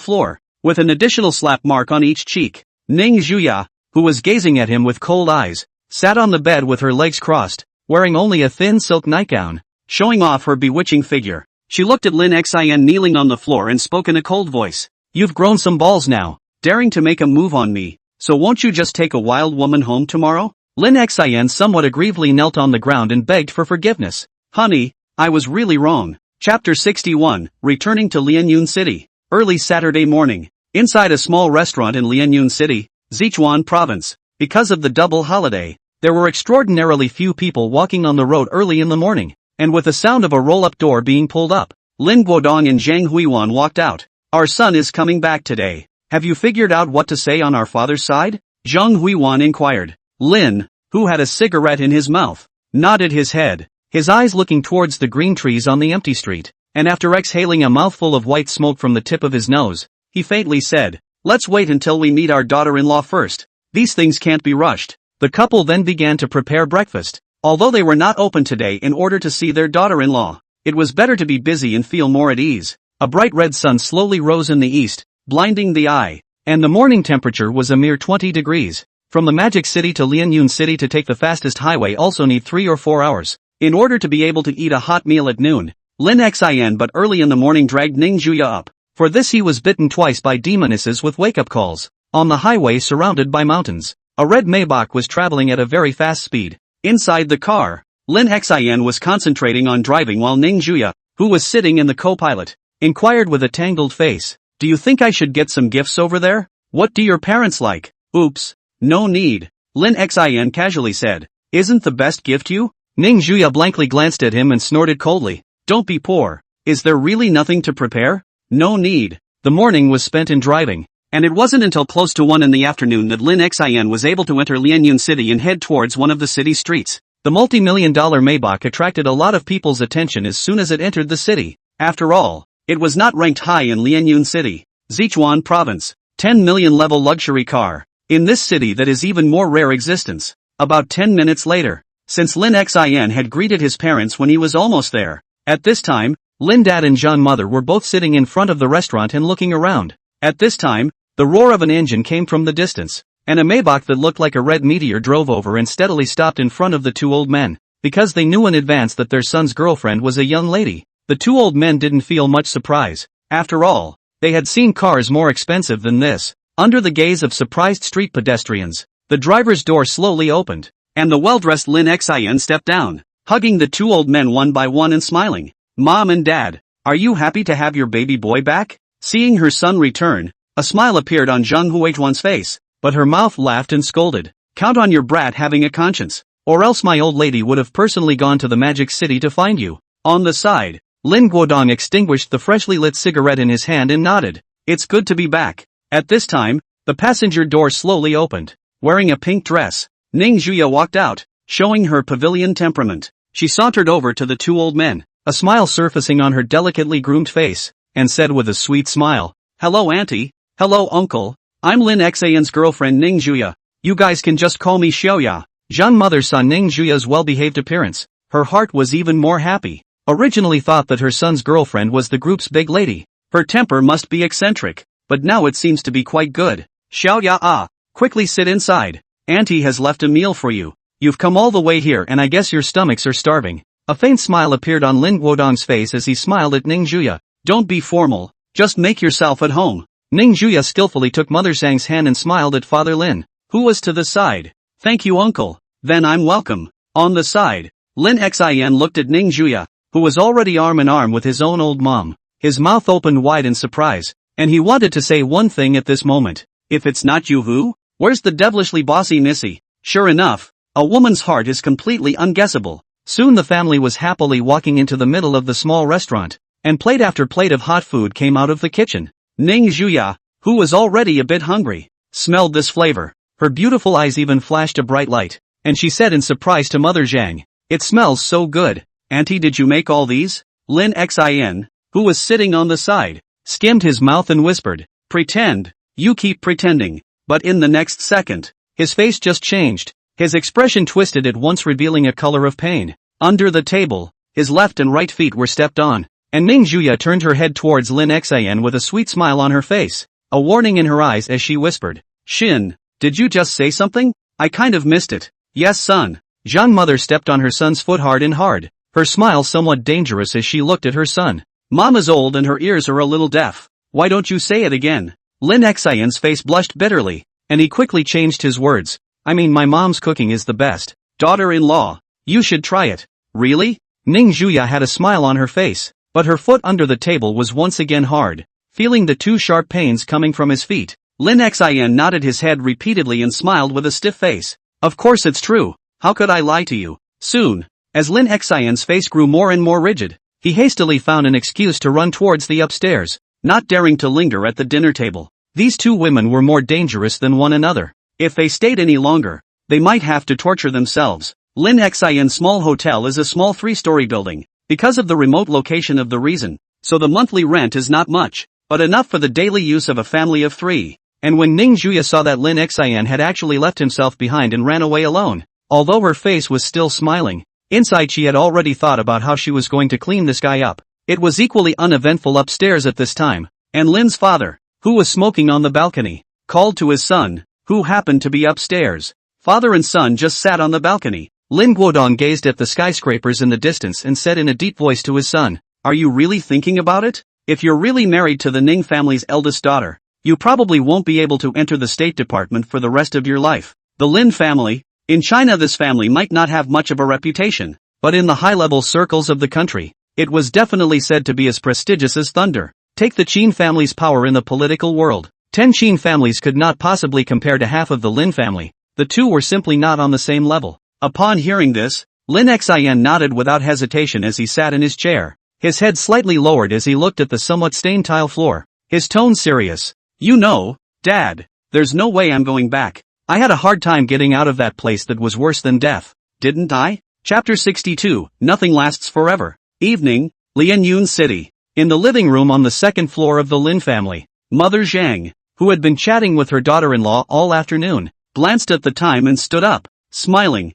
floor, with an additional slap mark on each cheek. Ning Zhuya, who was gazing at him with cold eyes, sat on the bed with her legs crossed, wearing only a thin silk nightgown, showing off her bewitching figure. She looked at Lin Xin kneeling on the floor and spoke in a cold voice. You've grown some balls now, daring to make a move on me, so won't you just take a wild woman home tomorrow? Lin Xin somewhat aggrievedly knelt on the ground and begged for forgiveness. Honey, I was really wrong. Chapter 61, Returning to Lianyun City. Early Saturday morning. Inside a small restaurant in Lianyun City, Sichuan Province. Because of the double holiday, there were extraordinarily few people walking on the road early in the morning, and with the sound of a roll-up door being pulled up, Lin Guodong and Zhang Huiwan walked out. Our son is coming back today. Have you figured out what to say on our father's side? Zhang Huiwan inquired. Lin, who had a cigarette in his mouth, nodded his head, his eyes looking towards the green trees on the empty street, and after exhaling a mouthful of white smoke from the tip of his nose, he faintly said, let's wait until we meet our daughter-in-law first. These things can't be rushed. The couple then began to prepare breakfast. Although they were not open today in order to see their daughter-in-law, it was better to be busy and feel more at ease. A bright red sun slowly rose in the east, blinding the eye, and the morning temperature was a mere 20 degrees. From the Magic City to Lianyun City to take the fastest highway also need 3 or 4 hours. In order to be able to eat a hot meal at noon, Lin Xian but early in the morning dragged Ning Juya up. For this he was bitten twice by demonesses with wake-up calls. On the highway surrounded by mountains, a red Maybach was traveling at a very fast speed. Inside the car, Lin Xian was concentrating on driving while Ning Juya, who was sitting in the co-pilot, inquired with a tangled face, do you think I should get some gifts over there? What do your parents like? Oops, no need, Lin Xian casually said. Isn't the best gift you? Ning Juya blankly glanced at him and snorted coldly. Don't be poor. Is there really nothing to prepare? No need. The morning was spent in driving, and it wasn't until close to 1 in the afternoon that Lin Xian was able to enter Lianyun City and head towards one of the city streets. The multi-million-dollar Maybach attracted a lot of people's attention as soon as it entered the city. After all, it was not ranked high in Lianyun City, Sichuan Province. 10 million level luxury car. In this city that is even more rare existence. About 10 minutes later, since Lin Xian had greeted his parents when he was almost there. At this time, Lin Dad and Zhan Mother were both sitting in front of the restaurant and looking around. At this time, the roar of an engine came from the distance, and a Maybach that looked like a red meteor drove over and steadily stopped in front of the two old men. Because they knew in advance that their son's girlfriend was a young lady, the two old men didn't feel much surprise. After all, they had seen cars more expensive than this. Under the gaze of surprised street pedestrians, the driver's door slowly opened, and the well-dressed Lin Xian stepped down, hugging the two old men one by one and smiling. Mom and Dad, are you happy to have your baby boy back? Seeing her son return, a smile appeared on Zhang Huijuan's face, but her mouth laughed and scolded. Count on your brat having a conscience, or else my old lady would have personally gone to the Magic City to find you. On the side, Lin Guodong extinguished the freshly lit cigarette in his hand and nodded. It's good to be back. At this time, the passenger door slowly opened. Wearing a pink dress, Ning Juya walked out, showing her pavilion temperament. She sauntered over to the two old men, a smile surfacing on her delicately groomed face, and said with a sweet smile, hello auntie, hello uncle, I'm Lin Xian's girlfriend Ning Juya. You guys can just call me Xiaoya. Zhan Mother saw Ning Juya's well-behaved appearance. Her heart was even more happy. Originally thought that her son's girlfriend was the group's big lady. Her temper must be eccentric, but now it seems to be quite good. Xiaoya, quickly sit inside. Auntie has left a meal for you. You've come all the way here and I guess your stomachs are starving. A faint smile appeared on Lin Guodong's face as he smiled at Ning Juya. Don't be formal, just make yourself at home. Ning Juya skillfully took Mother Zhang's hand and smiled at Father Lin, who was to the side. Thank you uncle, then I'm welcome. On the side, Lin Xian looked at Ning Juya, who was already arm in arm with his own old mom. His mouth opened wide in surprise, and he wanted to say one thing at this moment. If it's not you who? Where's the devilishly bossy Missy? Sure enough, a woman's heart is completely unguessable. Soon the family was happily walking into the middle of the small restaurant, and plate after plate of hot food came out of the kitchen. Ning Juya, who was already a bit hungry, smelled this flavor. Her beautiful eyes even flashed a bright light, and she said in surprise to Mother Zhang, it smells so good. Auntie, did you make all these? Lin Xian, who was sitting on the side, skimmed his mouth and whispered, pretend, you keep pretending. But in the next second, his face just changed. His expression twisted at once, revealing a color of pain. Under the table, his left and right feet were stepped on, and Ning Juya turned her head towards Lin Xian with a sweet smile on her face, a warning in her eyes as she whispered, Shin, did you just say something? I kind of missed it. Yes son. Zhang Mother stepped on her son's foot hard and hard, her smile somewhat dangerous as she looked at her son. Mama's old and her ears are a little deaf. Why don't you say it again? Lin Xian's face blushed bitterly, and he quickly changed his words. I mean, my mom's cooking is the best. Daughter-in-law, you should try it. Really? Ning Juya had a smile on her face. but her foot under the table was once again hard. Feeling the two sharp pains coming from his feet, Lin Xin nodded his head repeatedly and smiled with a stiff face. Of course it's true, how could I lie to you? Soon, as Lin Xin's face grew more and more rigid, he hastily found an excuse to run towards the upstairs, not daring to linger at the dinner table. These two women were more dangerous than one another. If they stayed any longer, they might have to torture themselves. Lin Xin's small hotel is a small 3-story building, because of the remote location of the reason, so the monthly rent is not much, but enough for the daily use of a family of 3. And when Ning Juya saw that Lin Xin had actually left himself behind and ran away alone, although her face was still smiling, inside she had already thought about how she was going to clean this guy up. It was equally uneventful upstairs at this time, and Lin's father, who was smoking on the balcony, called to his son, who happened to be upstairs. Father and son just sat on the balcony. Lin Guodong gazed at the skyscrapers in the distance and said in a deep voice to his son, "Are you really thinking about it? If you're really married to the Ning family's eldest daughter, you probably won't be able to enter the State Department for the rest of your life." The Lin family, in China this family might not have much of a reputation, but in the high-level circles of the country, it was definitely said to be as prestigious as thunder. Take the Qin family's power in the political world. 10 Qin families could not possibly compare to half of the Lin family. The two were simply not on the same level. Upon hearing this, Lin Xin nodded without hesitation as he sat in his chair, his head slightly lowered as he looked at the somewhat stained tile floor, his tone serious. "You know, Dad, there's no way I'm going back. I had a hard time getting out of that place that was worse than death, didn't I?" Chapter 62, Nothing Lasts Forever. Evening, Lianyun City. In the living room on the second floor of the Lin family, Mother Zhang, who had been chatting with her daughter-in-law all afternoon, glanced at the time and stood up, smiling.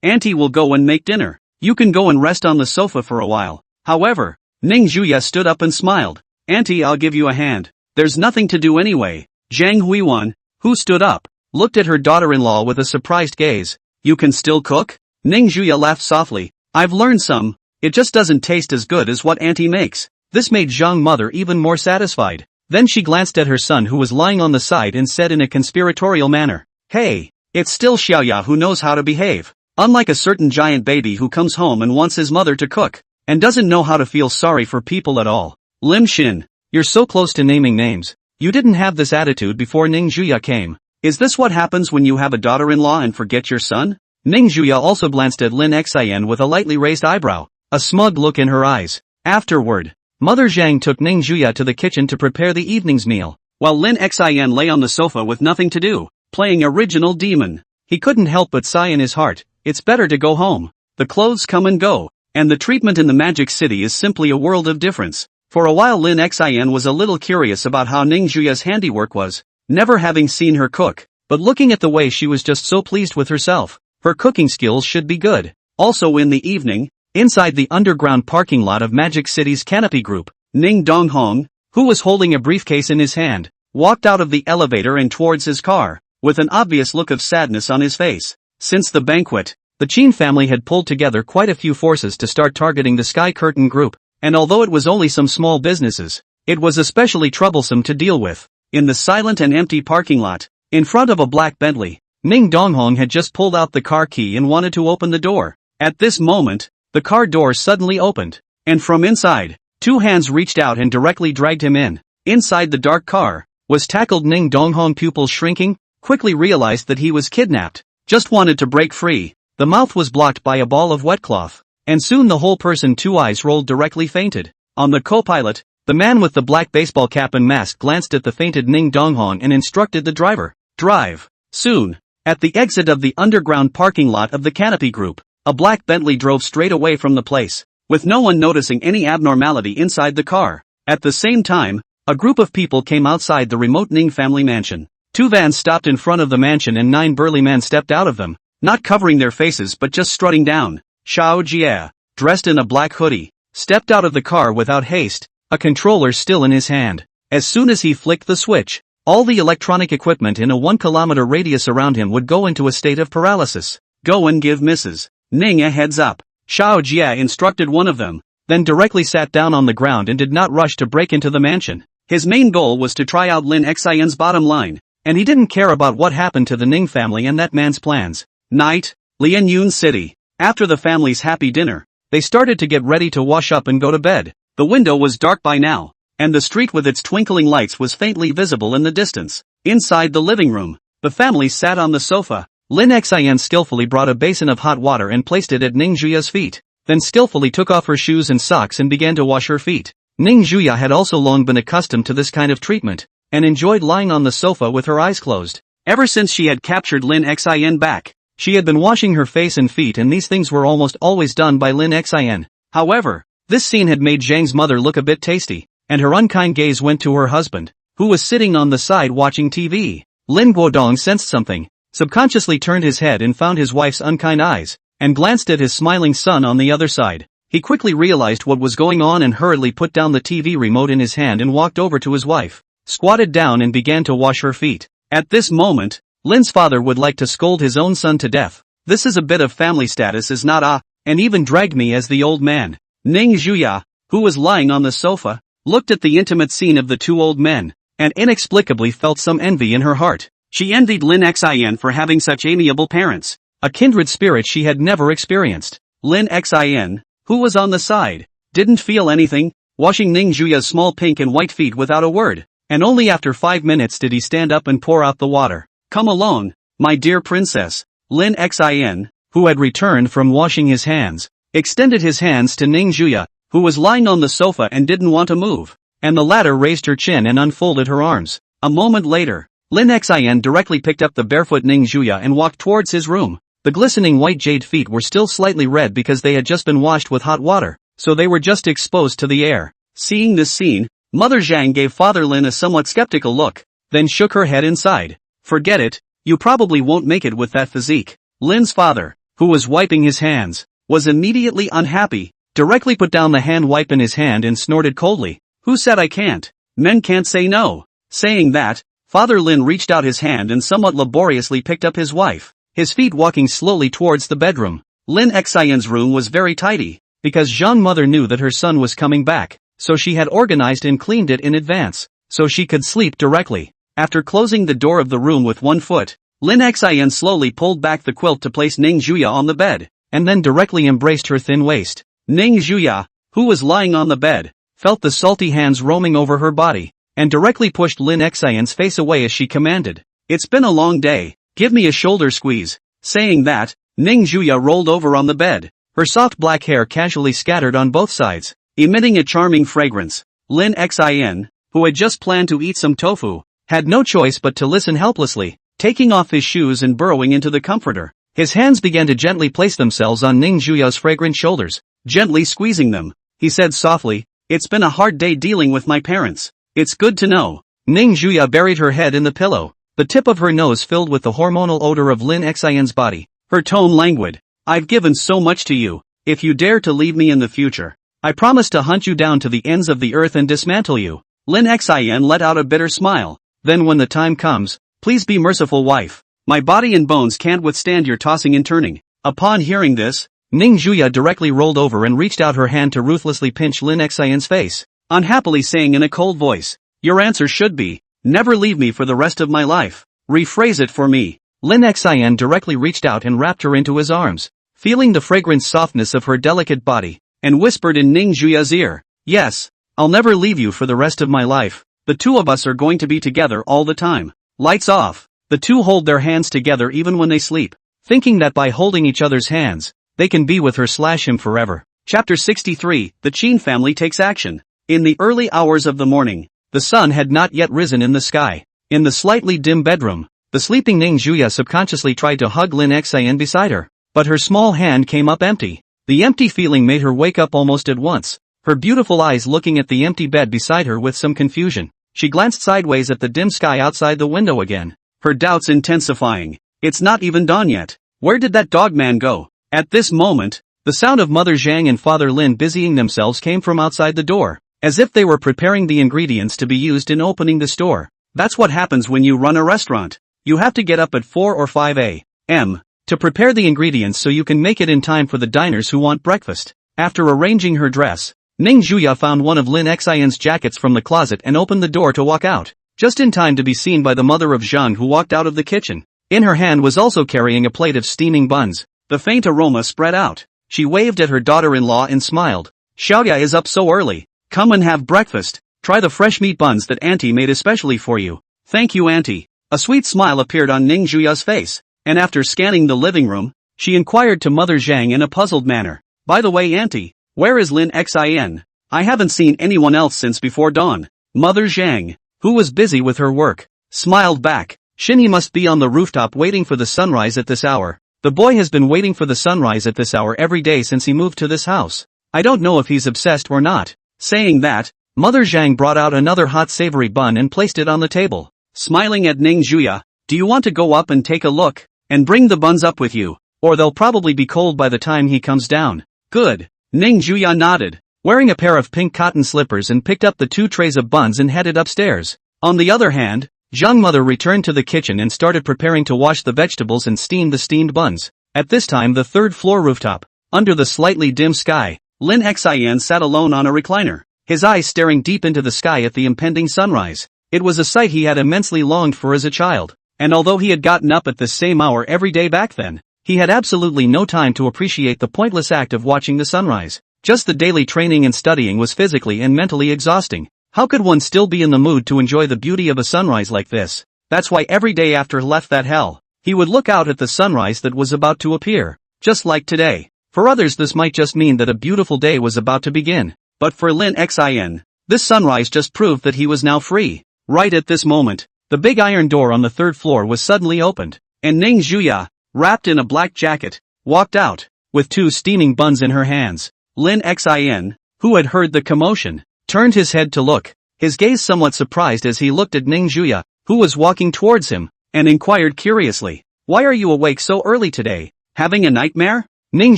Auntie will go and make dinner. You can go and rest on the sofa for a while." However, Ning Juya stood up and smiled. "Auntie, I'll give you a hand. There's nothing to do anyway." Zhang Huiwan, who stood up, looked at her daughter-in-law with a surprised gaze. "You can still cook?" Ning Juya laughed softly. "I've learned some. It just doesn't taste as good as what Auntie makes." This made Zhang mother even more satisfied. Then she glanced at her son who was lying on the side and said in a conspiratorial manner, "Hey, it's still Xiaoya who knows how to behave. Unlike a certain giant baby who comes home and wants his mother to cook, and doesn't know how to feel sorry for people at all." Lim Xin, you're so close to naming names. You didn't have this attitude before Ning Juya came. Is this what happens when you have a daughter-in-law and forget your son? Ning Juya also glanced at Lin Xin with a lightly raised eyebrow, a smug look in her eyes. Afterward, Mother Zhang took Ning Juya to the kitchen to prepare the evening's meal, while Lin Xin lay on the sofa with nothing to do, playing Original Demon. He couldn't help but sigh in his heart. It's better to go home. The clothes come and go, and the treatment in the Magic City is simply a world of difference. For a while Lin Xin was a little curious about how Ning Juya's handiwork was, never having seen her cook, but looking at the way she was just so pleased with herself, her cooking skills should be good. Also in the evening, inside the underground parking lot of Magic City's Canopy Group, Ning Donghong, who was holding a briefcase in his hand, walked out of the elevator and towards his car, with an obvious look of sadness on his face. Since the banquet, the Qin family had pulled together quite a few forces to start targeting the Sky Curtain Group, and although it was only some small businesses, it was especially troublesome to deal with. In the silent and empty parking lot, in front of a black Bentley, Ning Donghong had just pulled out the car key and wanted to open the door. At this moment, the car door suddenly opened, and from inside, two hands reached out and directly dragged him in. Inside the dark car, was tackled Ning Donghong, pupils shrinking, quickly realized that he was kidnapped, just wanted to break free. The mouth was blocked by a ball of wet cloth, and soon the whole person, two eyes rolled, directly fainted. On the co-pilot, the man with the black baseball cap and mask glanced at the fainted Ning Donghong and instructed the driver, "Drive." Soon, at the exit of the underground parking lot of the Canopy Group, a black Bentley drove straight away from the place, with no one noticing any abnormality inside the car. At the same time, a group of people came outside the remote Ning family mansion. Two vans stopped in front of the mansion and 9 burly men stepped out of them, not covering their faces but just strutting down. Xiao Jie, dressed in a black hoodie, stepped out of the car without haste, a controller still in his hand. As soon as he flicked the switch, all the electronic equipment in a 1-kilometer radius around him would go into a state of paralysis. "Go and give Mrs. Ning a heads up," Xiao Jie instructed one of them, then directly sat down on the ground and did not rush to break into the mansion. His main goal was to try out Lin Xin's bottom line, and he didn't care about what happened to the Ning family and that man's plans. Night, Lianyun City. After the family's happy dinner, They started to get ready to wash up and go to bed. The window was dark by now, and the street with its twinkling lights was faintly visible in the distance. Inside the living room, the family sat on the sofa. Lin Xian skillfully brought a basin of hot water and placed it at Ning Juya's feet, then skillfully took off her shoes and socks and began to wash her feet. Ning Juya had also long been accustomed to this kind of treatment, and enjoyed lying on the sofa with her eyes closed. Ever since she had captured Lin Xian back, she had been washing her face and feet, and these things were almost always done by Lin Xian. However, this scene had made Zhang's mother look a bit tasty, and her unkind gaze went to her husband, who was sitting on the side watching TV. Lin Guodong sensed something, subconsciously turned his head and found his wife's unkind eyes, and glanced at his smiling son on the other side. He quickly realized what was going on and hurriedly put down the TV remote in his hand and walked over to his wife, squatted down and began to wash her feet. At this moment, Lin's father would like to scold his own son to death. This is a bit of family status, is not and even dragged me as the old man. Ning Juya, who was lying on the sofa, looked at the intimate scene of the two old men, and inexplicably felt some envy in her heart. She envied Lin Xian for having such amiable parents, a kindred spirit she had never experienced. Lin Xian, who was on the side, didn't feel anything, washing Ning Juya's small pink and white feet without a word, and only after 5 minutes did he stand up and pour out the water. Come along, my dear princess. Lin Xian, who had returned from washing his hands, extended his hands to Ning Juya, who was lying on the sofa and didn't want to move, and the latter raised her chin and unfolded her arms. A moment later, Lin Xian directly picked up the barefoot Ning Juya and walked towards his room. The glistening white jade feet were still slightly red because they had just been washed with hot water, so they were just exposed to the air. Seeing this scene, Mother Zhang gave Father Lin a somewhat skeptical look, then shook her head inside. Forget it, you probably won't make it with that physique. Lin's father, who was wiping his hands, was immediately unhappy, directly put down the hand wipe in his hand and snorted coldly. Who said I can't? Men can't say no. Saying that, Father Lin reached out his hand and somewhat laboriously picked up his wife, his feet walking slowly towards the bedroom. Lin Xian's room was very tidy, because Zhang mother knew that her son was coming back, so she had organized and cleaned it in advance, so she could sleep directly. After closing the door of the room with one foot, Lin Xian slowly pulled back the quilt to place Ning Juya on the bed, and then directly embraced her thin waist. Ning Juya, who was lying on the bed, felt the salty hands roaming over her body, and directly pushed Lin Xian's face away as she commanded. It's been a long day, give me a shoulder squeeze. Saying that, Ning Juya rolled over on the bed, her soft black hair casually scattered on both sides, emitting a charming fragrance. Lin Xian, who had just planned to eat some tofu, had no choice but to listen helplessly. Taking off his shoes and burrowing into the comforter, his hands began to gently place themselves on Ning Juya's fragrant shoulders, gently squeezing them. He said softly, it's been a hard day dealing with my parents. It's good to know. Ning Juya buried her head in the pillow, the tip of her nose filled with the hormonal odor of Lin Xian's body. Her tone languid. I've given so much to you. If you dare to leave me in the future, I promise to hunt you down to the ends of the earth and dismantle you. Lin Xian let out a bitter smile. Then when the time comes, please be merciful, wife. My body and bones can't withstand your tossing and turning. Upon hearing this, Ning Juya directly rolled over and reached out her hand to ruthlessly pinch Lin Xian's face, unhappily saying in a cold voice, your answer should be, never leave me for the rest of my life. Rephrase it for me. Lin Xian directly reached out and wrapped her into his arms, feeling the fragrant softness of her delicate body, and whispered in Ning Juya's ear, yes, I'll never leave you for the rest of my life. The two of us are going to be together all the time. Lights off. The two hold their hands together even when they sleep, thinking that by holding each other's hands, they can be with her/him forever. Chapter 63, The Qin Family Takes Action. In the early hours of the morning, the sun had not yet risen in the sky. In the slightly dim bedroom, the sleeping Ning Juya subconsciously tried to hug Lin Xian beside her, but her small hand came up empty. The empty feeling made her wake up almost at once, her beautiful eyes looking at the empty bed beside her with some confusion. She glanced sideways at the dim sky outside the window again, her doubts intensifying. It's not even dawn yet. Where did that dog man go? At this moment, the sound of Mother Zhang and Father Lin busying themselves came from outside the door, as if they were preparing the ingredients to be used in opening the store. That's what happens when you run a restaurant. You have to get up at 4 or 5 a.m. to prepare the ingredients so you can make it in time for the diners who want breakfast. After arranging her dress, Ning Juya found one of Lin Xian's jackets from the closet and opened the door to walk out, just in time to be seen by the mother of Zhang, who walked out of the kitchen. In her hand was also carrying a plate of steaming buns. The faint aroma spread out. She waved at her daughter-in-law and smiled. Xiaoya is up so early. Come and have breakfast. Try the fresh meat buns that Auntie made especially for you. Thank you, Auntie. A sweet smile appeared on Ning Juya's face, and after scanning the living room, she inquired to Mother Zhang in a puzzled manner. By the way, Auntie, where is Lin Xin? I haven't seen anyone else since before dawn. Mother Zhang, who was busy with her work, smiled back. Shinny must be on the rooftop waiting for the sunrise at this hour. The boy has been waiting for the sunrise at this hour every day since he moved to this house. I don't know if he's obsessed or not. Saying that, Mother Zhang brought out another hot savory bun and placed it on the table. Smiling at Ning Juya, do you want to go up and take a look? And bring the buns up with you, or they'll probably be cold by the time he comes down. Good. Ning Juya nodded, wearing a pair of pink cotton slippers and picked up the 2 trays of buns and headed upstairs. On the other hand, Zhang Mother returned to the kitchen and started preparing to wash the vegetables and steam the steamed buns. At this time the 3rd floor rooftop, under the slightly dim sky, Lin Xin sat alone on a recliner, his eyes staring deep into the sky at the impending sunrise. It was a sight he had immensely longed for as a child, and although he had gotten up at the same hour every day back then, he had absolutely no time to appreciate the pointless act of watching the sunrise. Just the daily training and studying was physically and mentally exhausting. How could one still be in the mood to enjoy the beauty of a sunrise like this? That's why every day after he left that hell, he would look out at the sunrise that was about to appear, just like today. For others this might just mean that a beautiful day was about to begin, but for Lin Xin, this sunrise just proved that he was now free. Right at this moment, the big iron door on the 3rd floor was suddenly opened, and Ning Juya, wrapped in a black jacket, walked out, with 2 steaming buns in her hands. Lin Xin, who had heard the commotion, turned his head to look, his gaze somewhat surprised as he looked at Ning Juya, who was walking towards him, and inquired curiously, "Why are you awake so early today? Having a nightmare?" Ning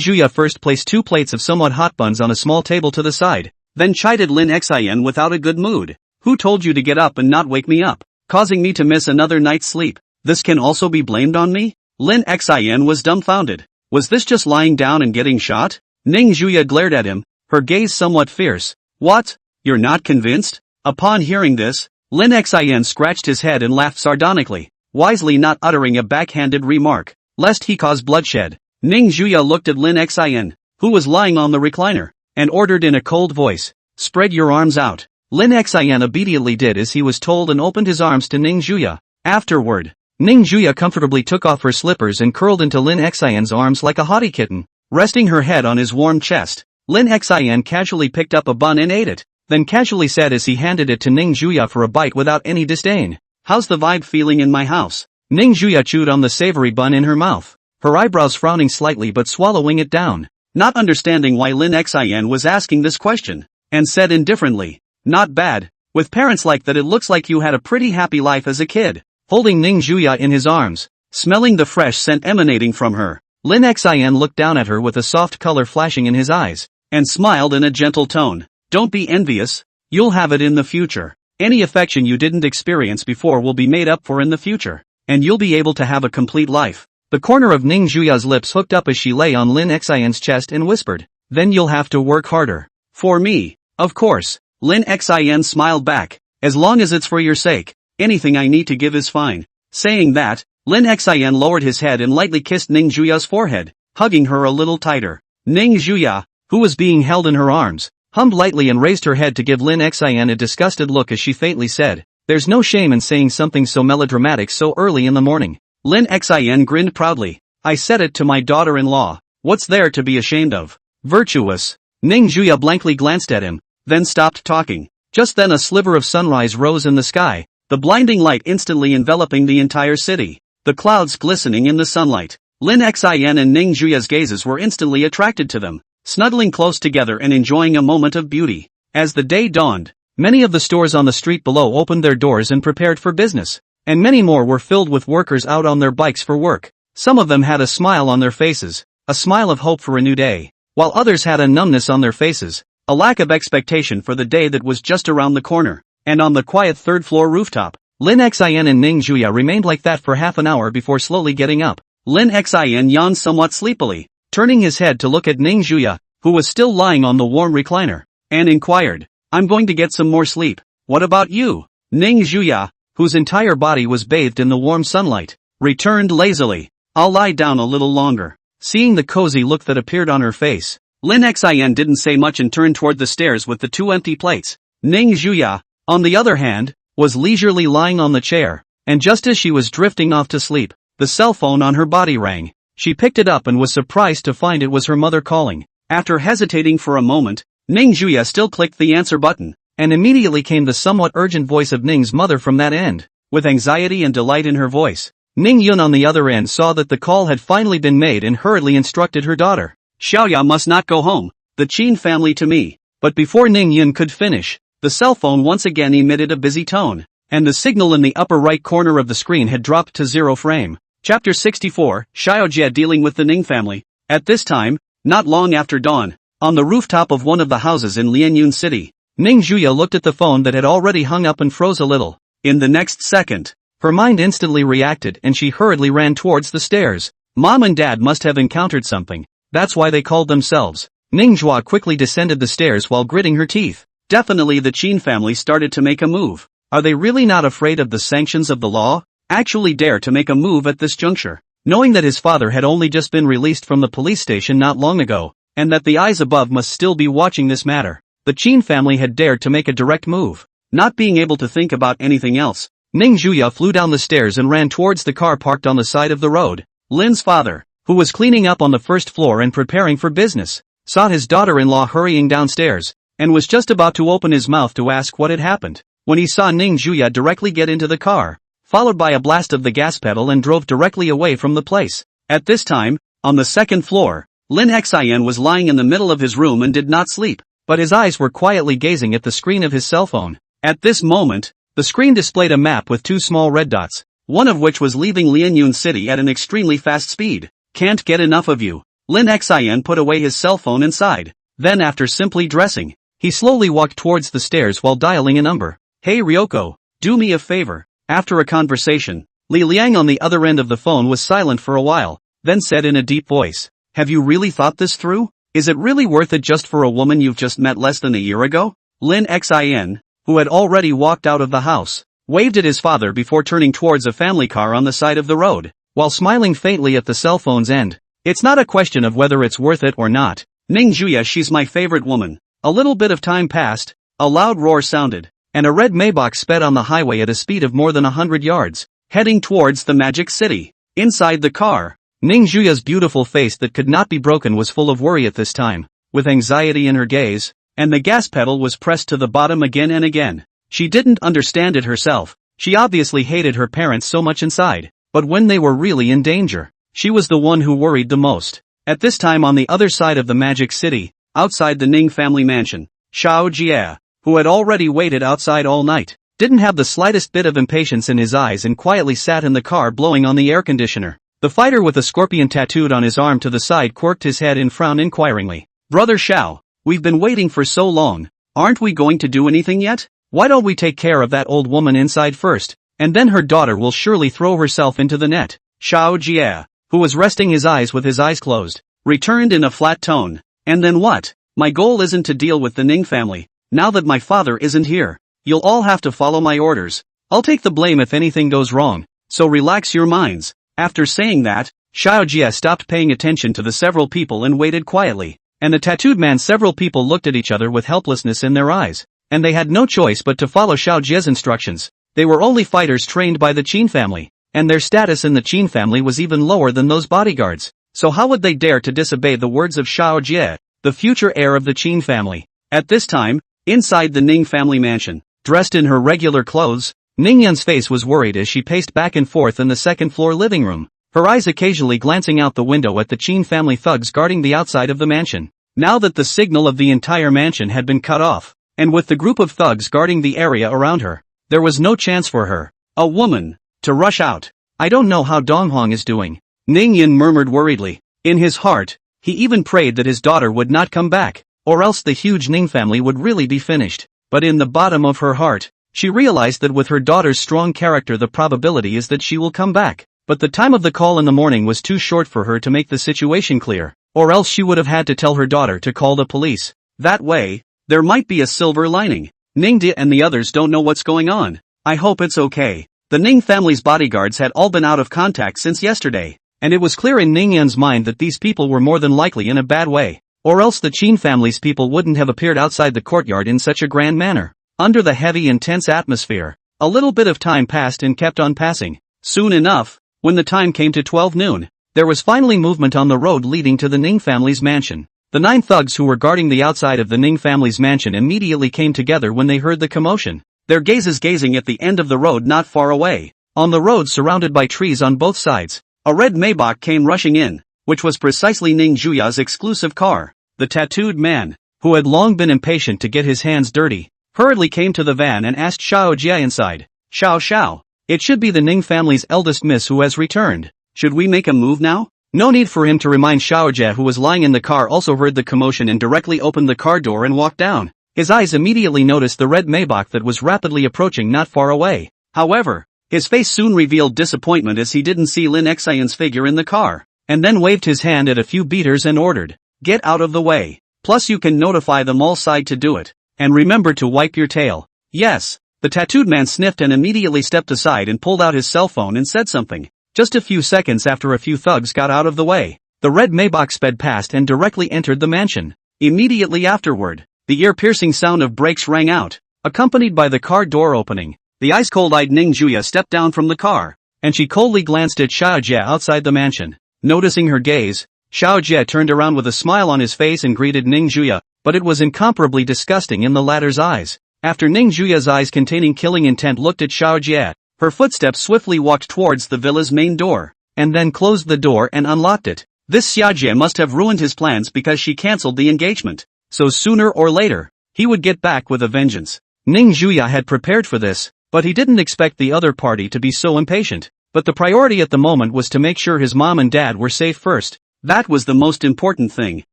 Juya first placed 2 plates of somewhat hot buns on a small table to the side, then chided Lin Xin without a good mood. "Who told you to get up and not wake me up, causing me to miss another night's sleep? This can also be blamed on me?" Lin Xin was dumbfounded. Was this just lying down and getting shot? Ning Juya glared at him, her gaze somewhat fierce. "What? You're not convinced?" Upon hearing this, Lin Xin scratched his head and laughed sardonically, wisely not uttering a backhanded remark, lest he cause bloodshed. Ning Juya looked at Lin Xin, who was lying on the recliner, and ordered in a cold voice, "Spread your arms out." Lin Xin obediently did as he was told and opened his arms to Ning Juya. Afterward, Ning Juya comfortably took off her slippers and curled into Lin Xin's arms like a haughty kitten, resting her head on his warm chest. Lin Xin casually picked up a bun and ate it, then casually said as he handed it to Ning Juya for a bite without any disdain, "How's the vibe feeling in my house?" Ning Juya chewed on the savory bun in her mouth, her eyebrows frowning slightly but swallowing it down, not understanding why Lin Xin was asking this question, and said indifferently, "Not bad. With parents like that it looks like you had a pretty happy life as a kid." Holding Ning Juya in his arms, smelling the fresh scent emanating from her, Lin Xin looked down at her with a soft color flashing in his eyes, and smiled in a gentle tone. "Don't be envious, you'll have it in the future. Any affection you didn't experience before will be made up for in the future, and you'll be able to have a complete life." The corner of Ning Juya's lips hooked up as she lay on Lin Xin's chest and whispered, "Then you'll have to work harder. For me, of course." Lin Xin smiled back, "As long as it's for your sake, anything I need to give is fine." Saying that, Lin Xin lowered his head and lightly kissed Ning Juya's forehead, hugging her a little tighter. Ning Juya, who was being held in her arms, hummed lightly and raised her head to give Lin Xin a disgusted look as she faintly said, "There's no shame in saying something so melodramatic so early in the morning." Lin Xin grinned proudly, "I said it to my daughter-in-law. What's there to be ashamed of? Virtuous." Ning Juya blankly glanced at him, then stopped talking. Just then a sliver of sunrise rose in the sky, the blinding light instantly enveloping the entire city, the clouds glistening in the sunlight. Lin Xin and Ning Juya's gazes were instantly attracted to them, snuggling close together and enjoying a moment of beauty. As the day dawned, many of the stores on the street below opened their doors and prepared for business, and many more were filled with workers out on their bikes for work. Some of them had a smile on their faces, a smile of hope for a new day, while others had a numbness on their faces, a lack of expectation for the day that was just around the corner. And on the quiet 3rd floor rooftop, Lin Xin and Ning Juya remained like that for half an hour before slowly getting up. Lin Xin yawned somewhat sleepily, turning his head to look at Ning Juya, who was still lying on the warm recliner, and inquired, "I'm going to get some more sleep. What about you?" Ning Juya, whose entire body was bathed in the warm sunlight, returned lazily, "I'll lie down a little longer." seeing the cozy look that appeared on her face. Lin Xin didn't say much and turned toward the stairs with the 2 empty plates. Ning Zhuya, on the other hand, was leisurely lying on the chair, and just as she was drifting off to sleep, the cell phone on her body rang. She picked it up and was surprised to find it was her mother calling. After hesitating for a moment, Ning Zhuya still clicked the answer button, and immediately came the somewhat urgent voice of Ning's mother from that end. With anxiety and delight in her voice, Ning Yun on the other end saw that the call had finally been made and hurriedly instructed her daughter. Xiaoya must not go home, the Qin family to me. But before Ning Yun could finish, the cell phone once again emitted a busy tone, and the signal in the upper right corner of the screen had dropped to 0 frame. Chapter 64, Xiaojie dealing with the Ning family. At this time, not long after dawn, on the rooftop of one of the houses in Lianyun City, Ning Zhuya looked at the phone that had already hung up and froze a little. In the next second, her mind instantly reacted and she hurriedly ran towards the stairs. Mom and Dad must have encountered something. That's why they called themselves. Ning Zhuya quickly descended the stairs while gritting her teeth. Definitely the Qin family started to make a move. Are they really not afraid of the sanctions of the law? Actually dare to make a move at this juncture? Knowing that his father had only just been released from the police station not long ago, and that the eyes above must still be watching this matter, the Qin family had dared to make a direct move. Not being able to think about anything else, Ning Zhuya flew down the stairs and ran towards the car parked on the side of the road. Lin's father, who was cleaning up on the first floor and preparing for business, saw his daughter-in-law hurrying downstairs, and was just about to open his mouth to ask what had happened, when he saw Ning Zhuya directly get into the car, followed by a blast of the gas pedal and drove directly away from the place. At this time, on the second floor, Lin Xian was lying in the middle of his room and did not sleep, but his eyes were quietly gazing at the screen of his cell phone. At this moment, the screen displayed a map with 2 small red dots, one of which was leaving Lianyun City at an extremely fast speed. Can't get enough of you. Lin Xian put away his cell phone and sighed. Then after simply dressing, he slowly walked towards the stairs while dialing a number. Hey Ryoko, do me a favor. After a conversation, Li Liang on the other end of the phone was silent for a while, then said in a deep voice, have you really thought this through? Is it really worth it just for a woman you've just met less than a year ago? Lin Xin, who had already walked out of the house, waved at his father before turning towards a family car on the side of the road, while smiling faintly at the cell phone's end. It's not a question of whether it's worth it or not. Ning Zhuya, she's my favorite woman. A little bit of time passed, a loud roar sounded, and a red Maybach sped on the highway at a speed of more than 100 yards, heading towards the Magic City. Inside the car, Ning Zhuya's beautiful face that could not be broken was full of worry at this time, with anxiety in her gaze, and the gas pedal was pressed to the bottom again and again. She didn't understand it herself. She obviously hated her parents so much inside, but when they were really in danger, she was the one who worried the most. At this time on the other side of the Magic City, outside the Ning family mansion, Xiao Jie, who had already waited outside all night, didn't have the slightest bit of impatience in his eyes and quietly sat in the car blowing on the air conditioner. The fighter with a scorpion tattooed on his arm to the side quirked his head and frowned inquiringly. Brother Xiao, we've been waiting for so long, aren't we going to do anything yet? Why don't we take care of that old woman inside first, and then her daughter will surely throw herself into the net. Xiao Jie, who was resting his eyes with his eyes closed, returned in a flat tone. And then what? My goal isn't to deal with the Ning family. Now that my father isn't here, you'll all have to follow my orders. I'll take the blame if anything goes wrong, so relax your minds. After saying that, Xiao Jie stopped paying attention to the several people and waited quietly. And the tattooed man, several people looked at each other with helplessness in their eyes, and they had no choice but to follow Xiao Jie's instructions. They were only fighters trained by the Qin family, and their status in the Qin family was even lower than those bodyguards. So how would they dare to disobey the words of Xiao Jie, the future heir of the Qin family? At this time, inside the Ning family mansion, dressed in her regular clothes, Ning Yun's face was worried as she paced back and forth in the second-floor living room, her eyes occasionally glancing out the window at the Qin family thugs guarding the outside of the mansion. Now that the signal of the entire mansion had been cut off, and with the group of thugs guarding the area around her, there was no chance for her, a woman, to rush out. I don't know how Donghong is doing, Ning Yun murmured worriedly. In his heart, he even prayed that his daughter would not come back, or else the huge Ning family would really be finished. But in the bottom of her heart, she realized that with her daughter's strong character the probability is that she will come back. But the time of the call in the morning was too short for her to make the situation clear, or else she would have had to tell her daughter to call the police. That way, there might be a silver lining. Ning Di and the others don't know what's going on. I hope it's okay. The Ning family's bodyguards had all been out of contact since yesterday. and it was clear in Ning Yan's mind that these people were more than likely in a bad way, or else the Qin family's people wouldn't have appeared outside the courtyard in such a grand manner. Under the heavy and tense atmosphere, a little bit of time passed and kept on passing. Soon enough, when the time came to 12 noon, there was finally movement on the road leading to the Ning family's mansion. The 9 thugs who were guarding the outside of the Ning family's mansion immediately came together when they heard the commotion, their gazes gazing at the end of the road not far away. On the road surrounded by trees on both sides, a red Maybach came rushing in, which was precisely Ning Juya's exclusive car. The tattooed man, who had long been impatient to get his hands dirty, hurriedly came to the van and asked Xiao Jia inside. Xiao, it should be the Ning family's eldest miss who has returned. Should we make a move now? No need for him to remind Xiao Jia, who was lying in the car, also heard the commotion and directly opened the car door and walked down. His eyes immediately noticed the red Maybach that was rapidly approaching not far away. However, his face soon revealed disappointment as he didn't see Lin Xian's figure in the car, and then waved his hand at a few beaters and ordered, "Get out of the way. Plus you can notify them all side to do it. And remember to wipe your tail." Yes. The tattooed man sniffed and immediately stepped aside and pulled out his cell phone and said something. Just a few seconds after a few thugs got out of the way, the red Maybach sped past and directly entered the mansion. Immediately afterward, the ear-piercing sound of brakes rang out, accompanied by the car door opening. The ice-cold-eyed Ning Juya stepped down from the car, and she coldly glanced at Xiao Jia outside the mansion. Noticing her gaze, Xiao Jia turned around with a smile on his face and greeted Ning Juya, but it was incomparably disgusting in the latter's eyes. After Ning Juya's eyes containing killing intent looked at Xiao Jia, her footsteps swiftly walked towards the villa's main door, and then closed the door and unlocked it. This Xiao Jia must have ruined his plans because she cancelled the engagement, so sooner or later, he would get back with a vengeance. Ning Juya had prepared for this, but he didn't expect the other party to be so impatient. But the priority at the moment was to make sure his mom and dad were safe first. That was the most important thing,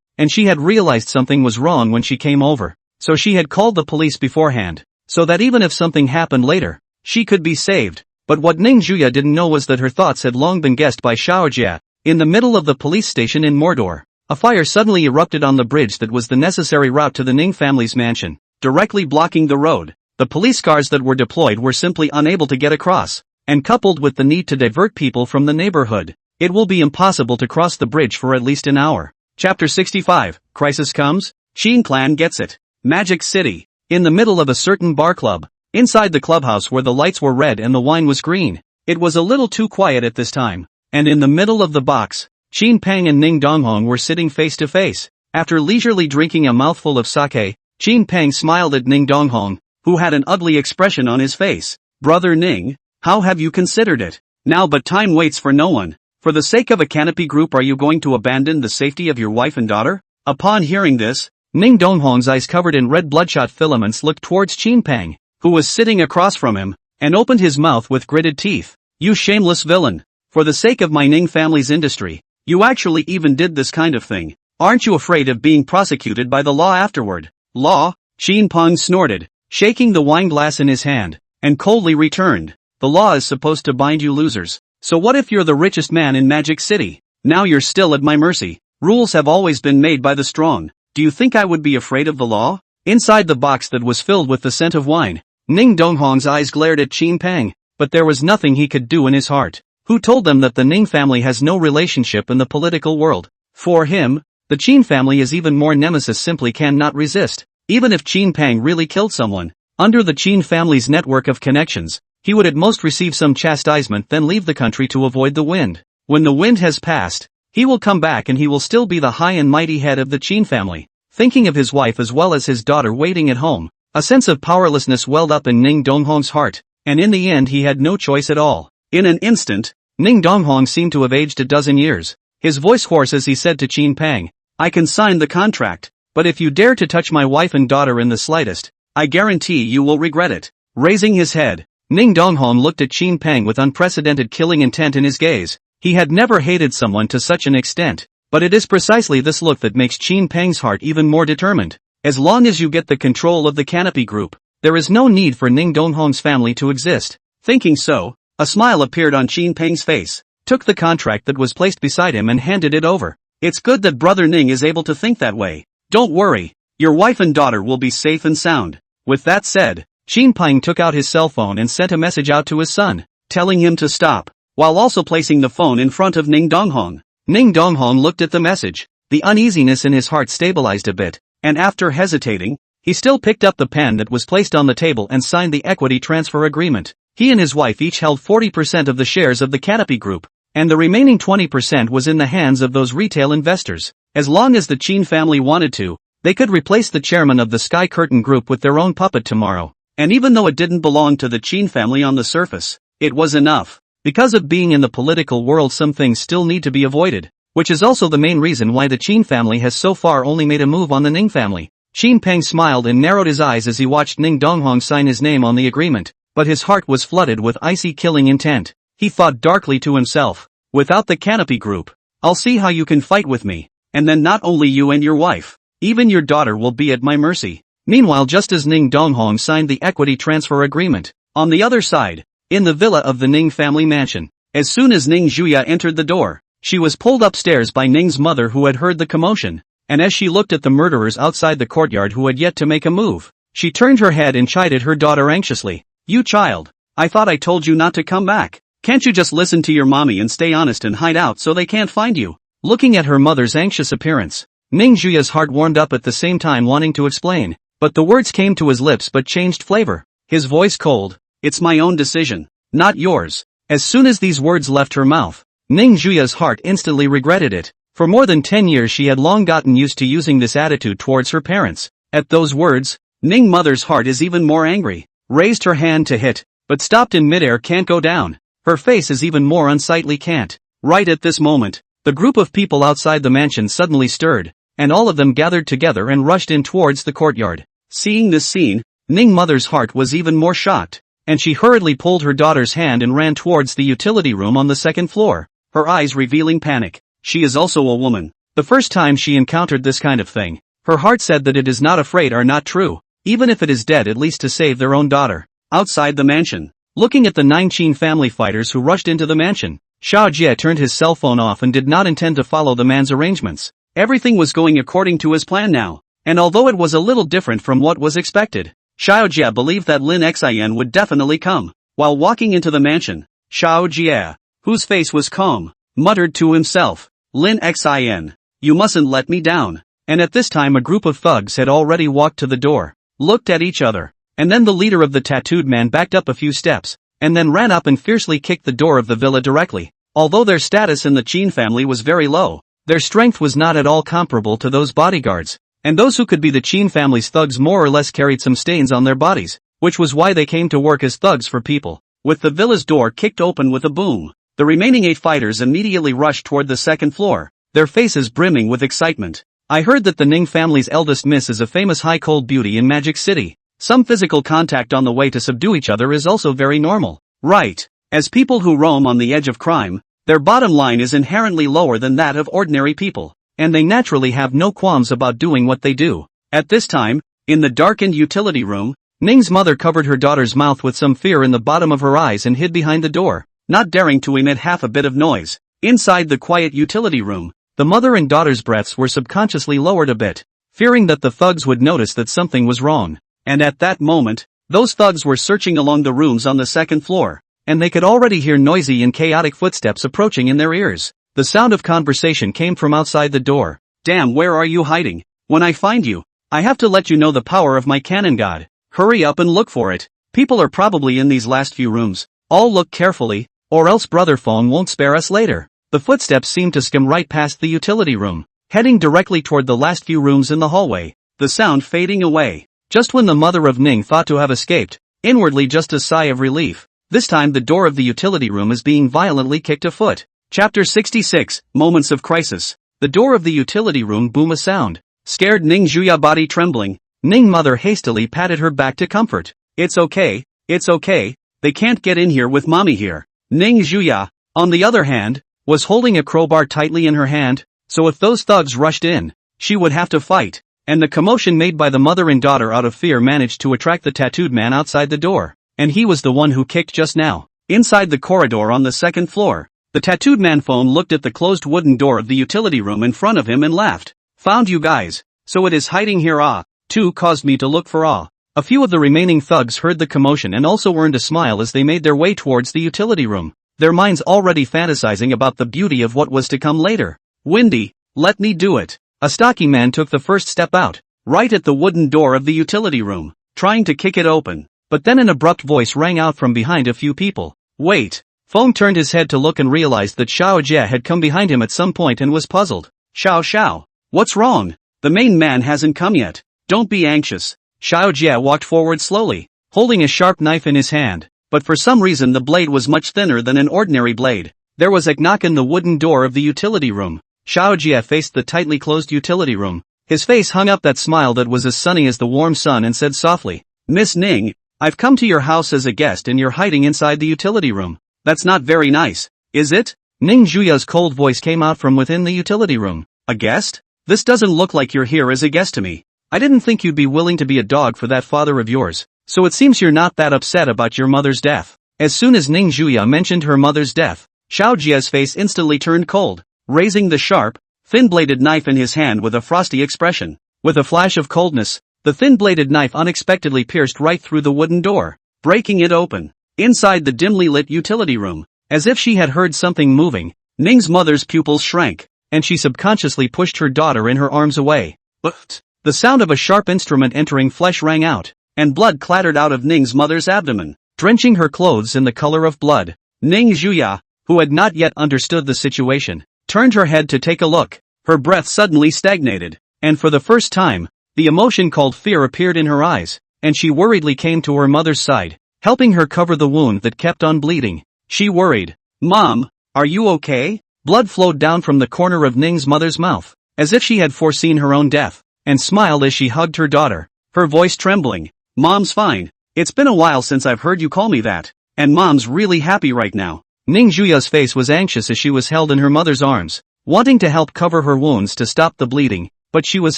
and she had realized something was wrong when she came over. So she had called the police beforehand, so that even if something happened later, she could be saved. But what Ning Juya didn't know was that her thoughts had long been guessed by Xiao Jia. In the middle of the police station in Mordor, a fire suddenly erupted on the bridge that was the necessary route to the Ning family's mansion, directly blocking the road. The police cars that were deployed were simply unable to get across, and coupled with the need to divert people from the neighborhood, it will be impossible to cross the bridge for at least an hour. Chapter 65, Crisis Comes? Qin Clan Gets It. Magic City. In the middle of a certain bar club, inside the clubhouse where the lights were red and the wine was green, it was a little too quiet at this time, and in the middle of the box, Qin Peng and Ning Donghong were sitting face to face. After leisurely drinking a mouthful of sake, Qin Peng smiled at Ning Donghong, who had an ugly expression on his face. "Brother Ning, how have you considered it? Now but time waits for no one. For the sake of a canopy group, are you going to abandon the safety of your wife and daughter?" Upon hearing this, Ning Donghong's eyes covered in red bloodshot filaments looked towards Qin Peng, who was sitting across from him, and opened his mouth with gritted teeth. "You shameless villain. For the sake of my Ning family's industry, you actually even did this kind of thing. Aren't you afraid of being prosecuted by the law afterward?" "Law?" Qin Peng snorted, shaking the wine glass in his hand, and coldly returned. "The law is supposed to bind you losers. So what if you're the richest man in Magic City? Now you're still at my mercy. Rules have always been made by the strong. Do you think I would be afraid of the law?" Inside the box that was filled with the scent of wine, Ning Donghong's eyes glared at Qin Peng, but there was nothing he could do in his heart. Who told them that the Ning family has no relationship in the political world? For him, the Qin family is even more nemesis simply cannot resist. Even if Qin Peng really killed someone, under the Qin family's network of connections, he would at most receive some chastisement then leave the country to avoid the wind. When the wind has passed, he will come back and he will still be the high and mighty head of the Qin family. Thinking of his wife as well as his daughter waiting at home, a sense of powerlessness welled up in Ning Donghong's heart, and in the end he had no choice at all. In an instant, Ning Donghong seemed to have aged a dozen years, his voice hoarse as he said to Qin Peng, "I can sign the contract, but if you dare to touch my wife and daughter in the slightest, I guarantee you will regret it." Raising his head, Ning Donghong looked at Qin Peng with unprecedented killing intent in his gaze. He had never hated someone to such an extent, but it is precisely this look that makes Qin Peng's heart even more determined. As long as you get the control of the Canopy Group, there is no need for Ning Donghong's family to exist. Thinking so, a smile appeared on Qin Peng's face, took the contract that was placed beside him and handed it over. "It's good that Brother Ning is able to think that way. Don't worry, your wife and daughter will be safe and sound." With that said, Qin Peng took out his cell phone and sent a message out to his son, telling him to stop. while also placing the phone in front of Ning Donghong. Ning Donghong looked at the message. The uneasiness in his heart stabilized a bit, and after hesitating, he still picked up the pen that was placed on the table and signed the equity transfer agreement. He and his wife each held 40% of the shares of the Canopy Group, and the remaining 20% was in the hands of those retail investors. As long as the Chin family wanted to, they could replace the chairman of the Sky Curtain Group with their own puppet tomorrow. And even though it didn't belong to the Chin family on the surface, it was enough. Because of being in the political world, some things still need to be avoided, which is also the main reason why the Chin family has so far only made a move on the Ning family. Chin Peng smiled and narrowed his eyes as he watched Ning Donghong sign his name on the agreement, but his heart was flooded with icy killing intent. He thought darkly to himself, without the Canopy Group, I'll see how you can fight with me, and then not only you and your wife, even your daughter will be at my mercy. Meanwhile, just as Ning Donghong signed the equity transfer agreement, on the other side, in the villa of the Ning family mansion, as soon as Ning Zhuya entered the door, she was pulled upstairs by Ning's mother, who had heard the commotion, and as she looked at the murderers outside the courtyard who had yet to make a move, she turned her head and chided her daughter anxiously. You child, I thought I told you not to come back. Can't you just listen to your mommy and stay honest and hide out so they can't find you? Looking at her mother's anxious appearance, Ning Zhuya's heart warmed up at the same time wanting to explain, but the words came to his lips but changed flavor. His voice cold. It's my own decision, not yours. As soon as these words left her mouth, Ning Zhuya's heart instantly regretted it. For more than 10 years she had long gotten used to using this attitude towards her parents. At those words, Ning mother's heart is even more angry, raised her hand to hit, but stopped in midair. Can't go down. Her face is even more unsightly. Can't. Right at this moment, the group of people outside the mansion suddenly stirred, and all of them gathered together and rushed in towards the courtyard. Seeing this scene, Ning mother's heart was even more shocked, and she hurriedly pulled her daughter's hand and ran towards the utility room on the second floor, her eyes revealing panic. She is also a woman. The first time she encountered this kind of thing, her heart said that it is not afraid are not true, even if it is dead, at least to save their own daughter. Outside the mansion, looking at the 9 Chin family fighters who rushed into the mansion, Xiao Jie turned his cell phone off and did not intend to follow the man's arrangements. Everything was going according to his plan now, and although it was a little different from what was expected, Xiao Jie believed that Lin Xin would definitely come. While walking into the mansion, Xiao Jie, whose face was calm, muttered to himself, Lin Xin, you mustn't let me down. And at this time a group of thugs had already walked to the door, looked at each other, and then the leader of the tattooed man backed up a few steps, and then ran up and fiercely kicked the door of the villa directly. Although their status in the Chin family was very low, their strength was not at all comparable to those bodyguards, and those who could be the Chin family's thugs more or less carried some stains on their bodies, which was why they came to work as thugs for people. With the villa's door kicked open with a boom, the remaining 8 fighters immediately rushed toward the second floor, their faces brimming with excitement. I heard that the Ning family's eldest miss is a famous high cold beauty in Magic City. Some physical contact on the way to subdue each other is also very normal, right? As people who roam on the edge of crime, their bottom line is inherently lower than that of ordinary people, and they naturally have no qualms about doing what they do. At this time, in the darkened utility room, Ning's mother covered her daughter's mouth with some fear in the bottom of her eyes and hid behind the door, not daring to emit half a bit of noise. Inside the quiet utility room, the mother and daughter's breaths were subconsciously lowered a bit, fearing that the thugs would notice that something was wrong. And at that moment, those thugs were searching along the rooms on the second floor, and they could already hear noisy and chaotic footsteps approaching in their ears. The sound of conversation came from outside the door. Damn, where are you hiding? When I find you, I have to let you know the power of my cannon god. Hurry up and look for it. People are probably in these last few rooms. All look carefully, or else Brother Fong won't spare us later. The footsteps seemed to skim right past the utility room, heading directly toward the last few rooms in the hallway, the sound fading away. Just when the mother of Ning thought to have escaped, inwardly just a sigh of relief. This time the door of the utility room is being violently kicked afoot. Chapter 66, Moments of Crisis. The door of the utility room boomed a sound. Scared Ning Zhuya body trembling, Ning mother hastily patted her back to comfort. It's okay, they can't get in here with mommy here. Ning Zhuya, on the other hand, was holding a crowbar tightly in her hand, so if those thugs rushed in, she would have to fight. And the commotion made by the mother and daughter out of fear managed to attract the tattooed man outside the door, and he was the one who kicked just now. Inside the corridor on the second floor, the tattooed man phone looked at the closed wooden door of the utility room in front of him and laughed. Found you guys, so it is hiding here. Two caused me to look for A few of the remaining thugs heard the commotion and also earned a smile as they made their way towards the utility room. their minds already fantasizing about the beauty of what was to come later. Windy, let me do it. A stocky man took the first step out, right at the wooden door of the utility room, trying to kick it open. But then an abrupt voice rang out from behind a few people. Wait. Feng turned his head to look and realized that Xiao Jie had come behind him at some point and was puzzled. Xiao, what's wrong? The main man hasn't come yet. Don't be anxious. Xiao Jie walked forward slowly, holding a sharp knife in his hand, but for some reason the blade was much thinner than an ordinary blade. There was a knock in the wooden door of the utility room. Xiao Jie faced the tightly closed utility room. His face hung up that smile that was as sunny as the warm sun and said softly, Miss Ning, I've come to your house as a guest and you're hiding inside the utility room. That's not very nice, is it? Ning Zhuya's cold voice came out from within the utility room. A guest? This doesn't look like you're here as a guest to me. I didn't think you'd be willing to be a dog for that father of yours, so it seems you're not that upset about your mother's death. As soon as Ning Zhuya mentioned her mother's death, Xiao Jie's face instantly turned cold, raising the sharp, thin-bladed knife in his hand with a frosty expression. With a flash of coldness, the thin-bladed knife unexpectedly pierced right through the wooden door, breaking it open. Inside the dimly lit utility room, as if she had heard something moving, Ning's mother's pupils shrank, and she subconsciously pushed her daughter in her arms away. But the sound of a sharp instrument entering flesh rang out, and blood clattered out of Ning's mother's abdomen, drenching her clothes in the color of blood. Ning Zhuya, who had not yet understood the situation, turned her head to take a look. Her breath suddenly stagnated, and for the first time, the emotion called fear appeared in her eyes, and she worriedly came to her mother's side, helping her cover the wound that kept on bleeding. She worried, Mom, are you okay? Blood flowed down from the corner of Ning's mother's mouth, as if she had foreseen her own death, and smiled as she hugged her daughter, her voice trembling. Mom's fine. It's been a while since I've heard you call me that, and Mom's really happy right now. Ning Zhuya's face was anxious as she was held in her mother's arms, wanting to help cover her wounds to stop the bleeding, but she was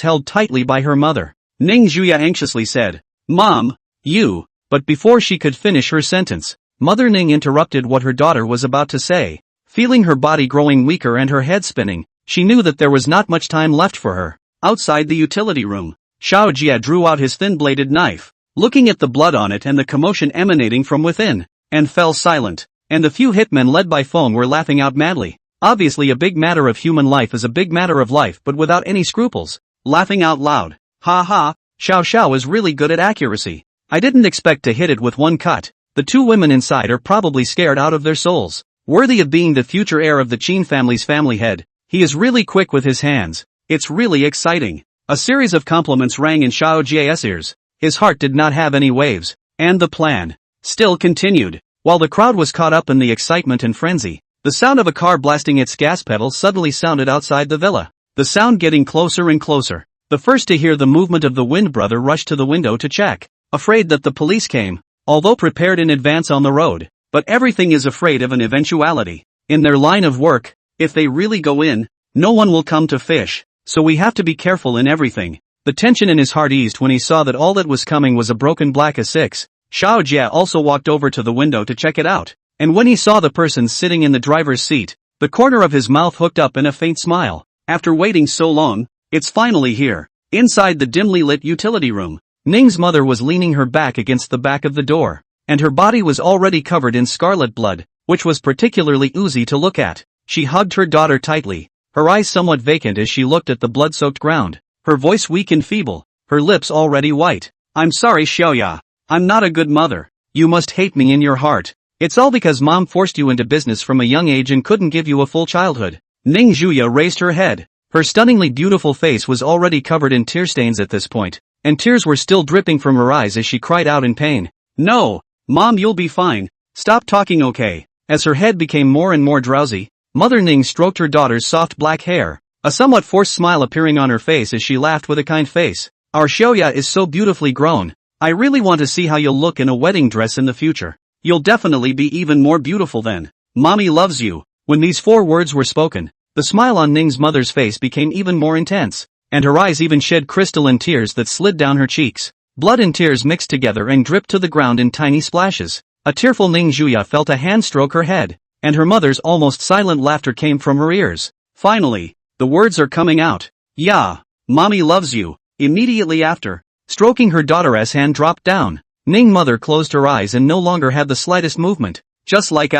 held tightly by her mother. Ning Zhuya anxiously said, Mom, you. But before she could finish her sentence, Mother Ning interrupted what her daughter was about to say. Feeling her body growing weaker and her head spinning, she knew that there was not much time left for her. Outside the utility room, Xiao Jie drew out his thin-bladed knife, looking at the blood on it and the commotion emanating from within, and fell silent, and the few hitmen led by Feng were laughing out madly. Obviously a big matter of human life is a big matter of life but without any scruples. Laughing out loud. Ha ha, Xiao is really good at accuracy. I didn't expect to hit it with one cut. The two women inside are probably scared out of their souls. Worthy of being the future heir of the Qin family's family head, he is really quick with his hands. It's really exciting. A series of compliments rang in Xiao Jie's ears. His heart did not have any waves, and the plan still continued. While the crowd was caught up in the excitement and frenzy, the sound of a car blasting its gas pedal suddenly sounded outside the villa. The sound getting closer and closer. The first to hear the movement of the Wind brother rushed to the window to check, afraid that the police came, although prepared in advance on the road. But everything is afraid of an eventuality. In their line of work, if they really go in, no one will come to fish, so we have to be careful in everything. The tension in his heart eased when he saw that all that was coming was a broken black A6. Xiao Jie also walked over to the window to check it out, and when he saw the person sitting in the driver's seat, the corner of his mouth hooked up in a faint smile. After waiting so long, it's finally here. Inside the dimly lit utility room, Ning's mother was leaning her back against the back of the door, and her body was already covered in scarlet blood, which was particularly oozy to look at. She hugged her daughter tightly, her eyes somewhat vacant as she looked at the blood-soaked ground, her voice weak and feeble, her lips already white. I'm sorry Xiaoya. I'm not a good mother. You must hate me in your heart. It's all because Mom forced you into business from a young age and couldn't give you a full childhood. Ning Zhuya raised her head. Her stunningly beautiful face was already covered in tear stains at this point, and tears were still dripping from her eyes as she cried out in pain. No, Mom, you'll be fine. Stop talking, okay? As her head became more and more drowsy, Mother Ning stroked her daughter's soft black hair, a somewhat forced smile appearing on her face as she laughed with a kind face. Our Xiaoya is so beautifully grown. I really want to see how you'll look in a wedding dress in the future. You'll definitely be even more beautiful then. Mommy loves you. When these 4 words were spoken, the smile on Ning's mother's face became even more intense, and her eyes even shed crystalline tears that slid down her cheeks. Blood and tears mixed together and dripped to the ground in tiny splashes. A tearful Ning Zhuya felt a hand stroke her head, and her mother's almost silent laughter came from her ears. Finally, the words are coming out. Yeah, Mommy loves you. Immediately after, stroking her daughter's hand dropped down. Ning mother closed her eyes and no longer had the slightest movement. Just like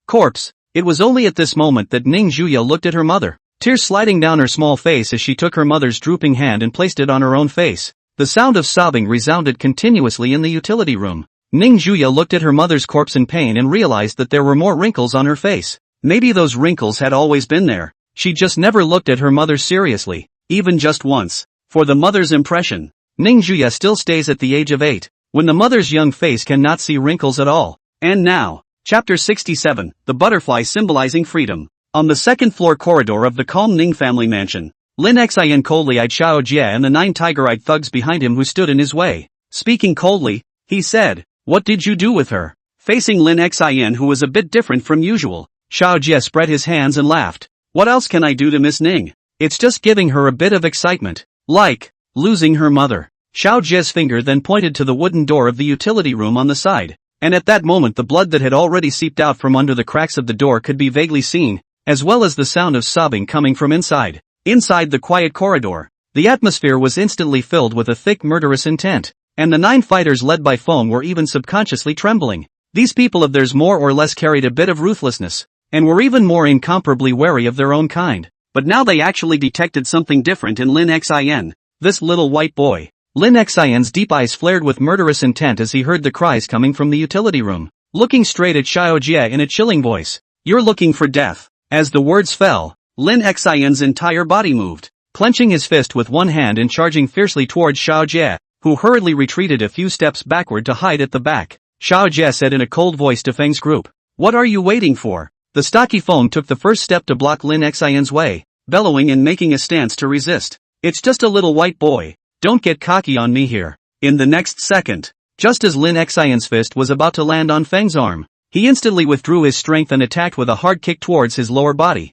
corpse. It was only at this moment that Ning Juya looked at her mother, tears sliding down her small face as she took her mother's drooping hand and placed it on her own face. The sound of sobbing resounded continuously in the utility room. Ning Juya looked at her mother's corpse in pain and realized that there were more wrinkles on her face. Maybe those wrinkles had always been there. She just never looked at her mother seriously, even just once. For the mother's impression, Ning Juya still stays at the age of 8, when the mother's young face cannot see wrinkles at all. And now, Chapter 67, The Butterfly Symbolizing Freedom. On the second-floor corridor of the calm Ning family mansion, Lin Xin coldly eyed Xiao Jie and the 9 tiger-eyed thugs behind him who stood in his way. Speaking coldly, he said, "What did you do with her?" Facing Lin Xin, who was a bit different from usual, Xiao Jie spread his hands and laughed. "What else can I do to Miss Ning? It's just giving her a bit of excitement. Like losing her mother." Xiao Jie's finger then pointed to the wooden door of the utility room on the side. And at that moment the blood that had already seeped out from under the cracks of the door could be vaguely seen, as well as the sound of sobbing coming from inside. Inside the quiet corridor, the atmosphere was instantly filled with a thick murderous intent, and the 9 fighters led by Feng were even subconsciously trembling. These people of theirs more or less carried a bit of ruthlessness, and were even more incomparably wary of their own kind. But now they actually detected something different in Lin Xin, this little white boy. Lin Xin's deep eyes flared with murderous intent as he heard the cries coming from the utility room. Looking straight at Xiao Jie in a chilling voice, "You're looking for death." As the words fell, Lin Xin's entire body moved, clenching his fist with one hand and charging fiercely towards Xiao Jie, who hurriedly retreated a few steps backward to hide at the back. Xiao Jie said in a cold voice to Feng's group, "What are you waiting for?" The stocky Feng took the first step to block Lin Xin's way, bellowing and making a stance to resist. "It's just a little white boy. Don't get cocky on me here." In the next second, just as Lin Xin's fist was about to land on Feng's arm, he instantly withdrew his strength and attacked with a hard kick towards his lower body.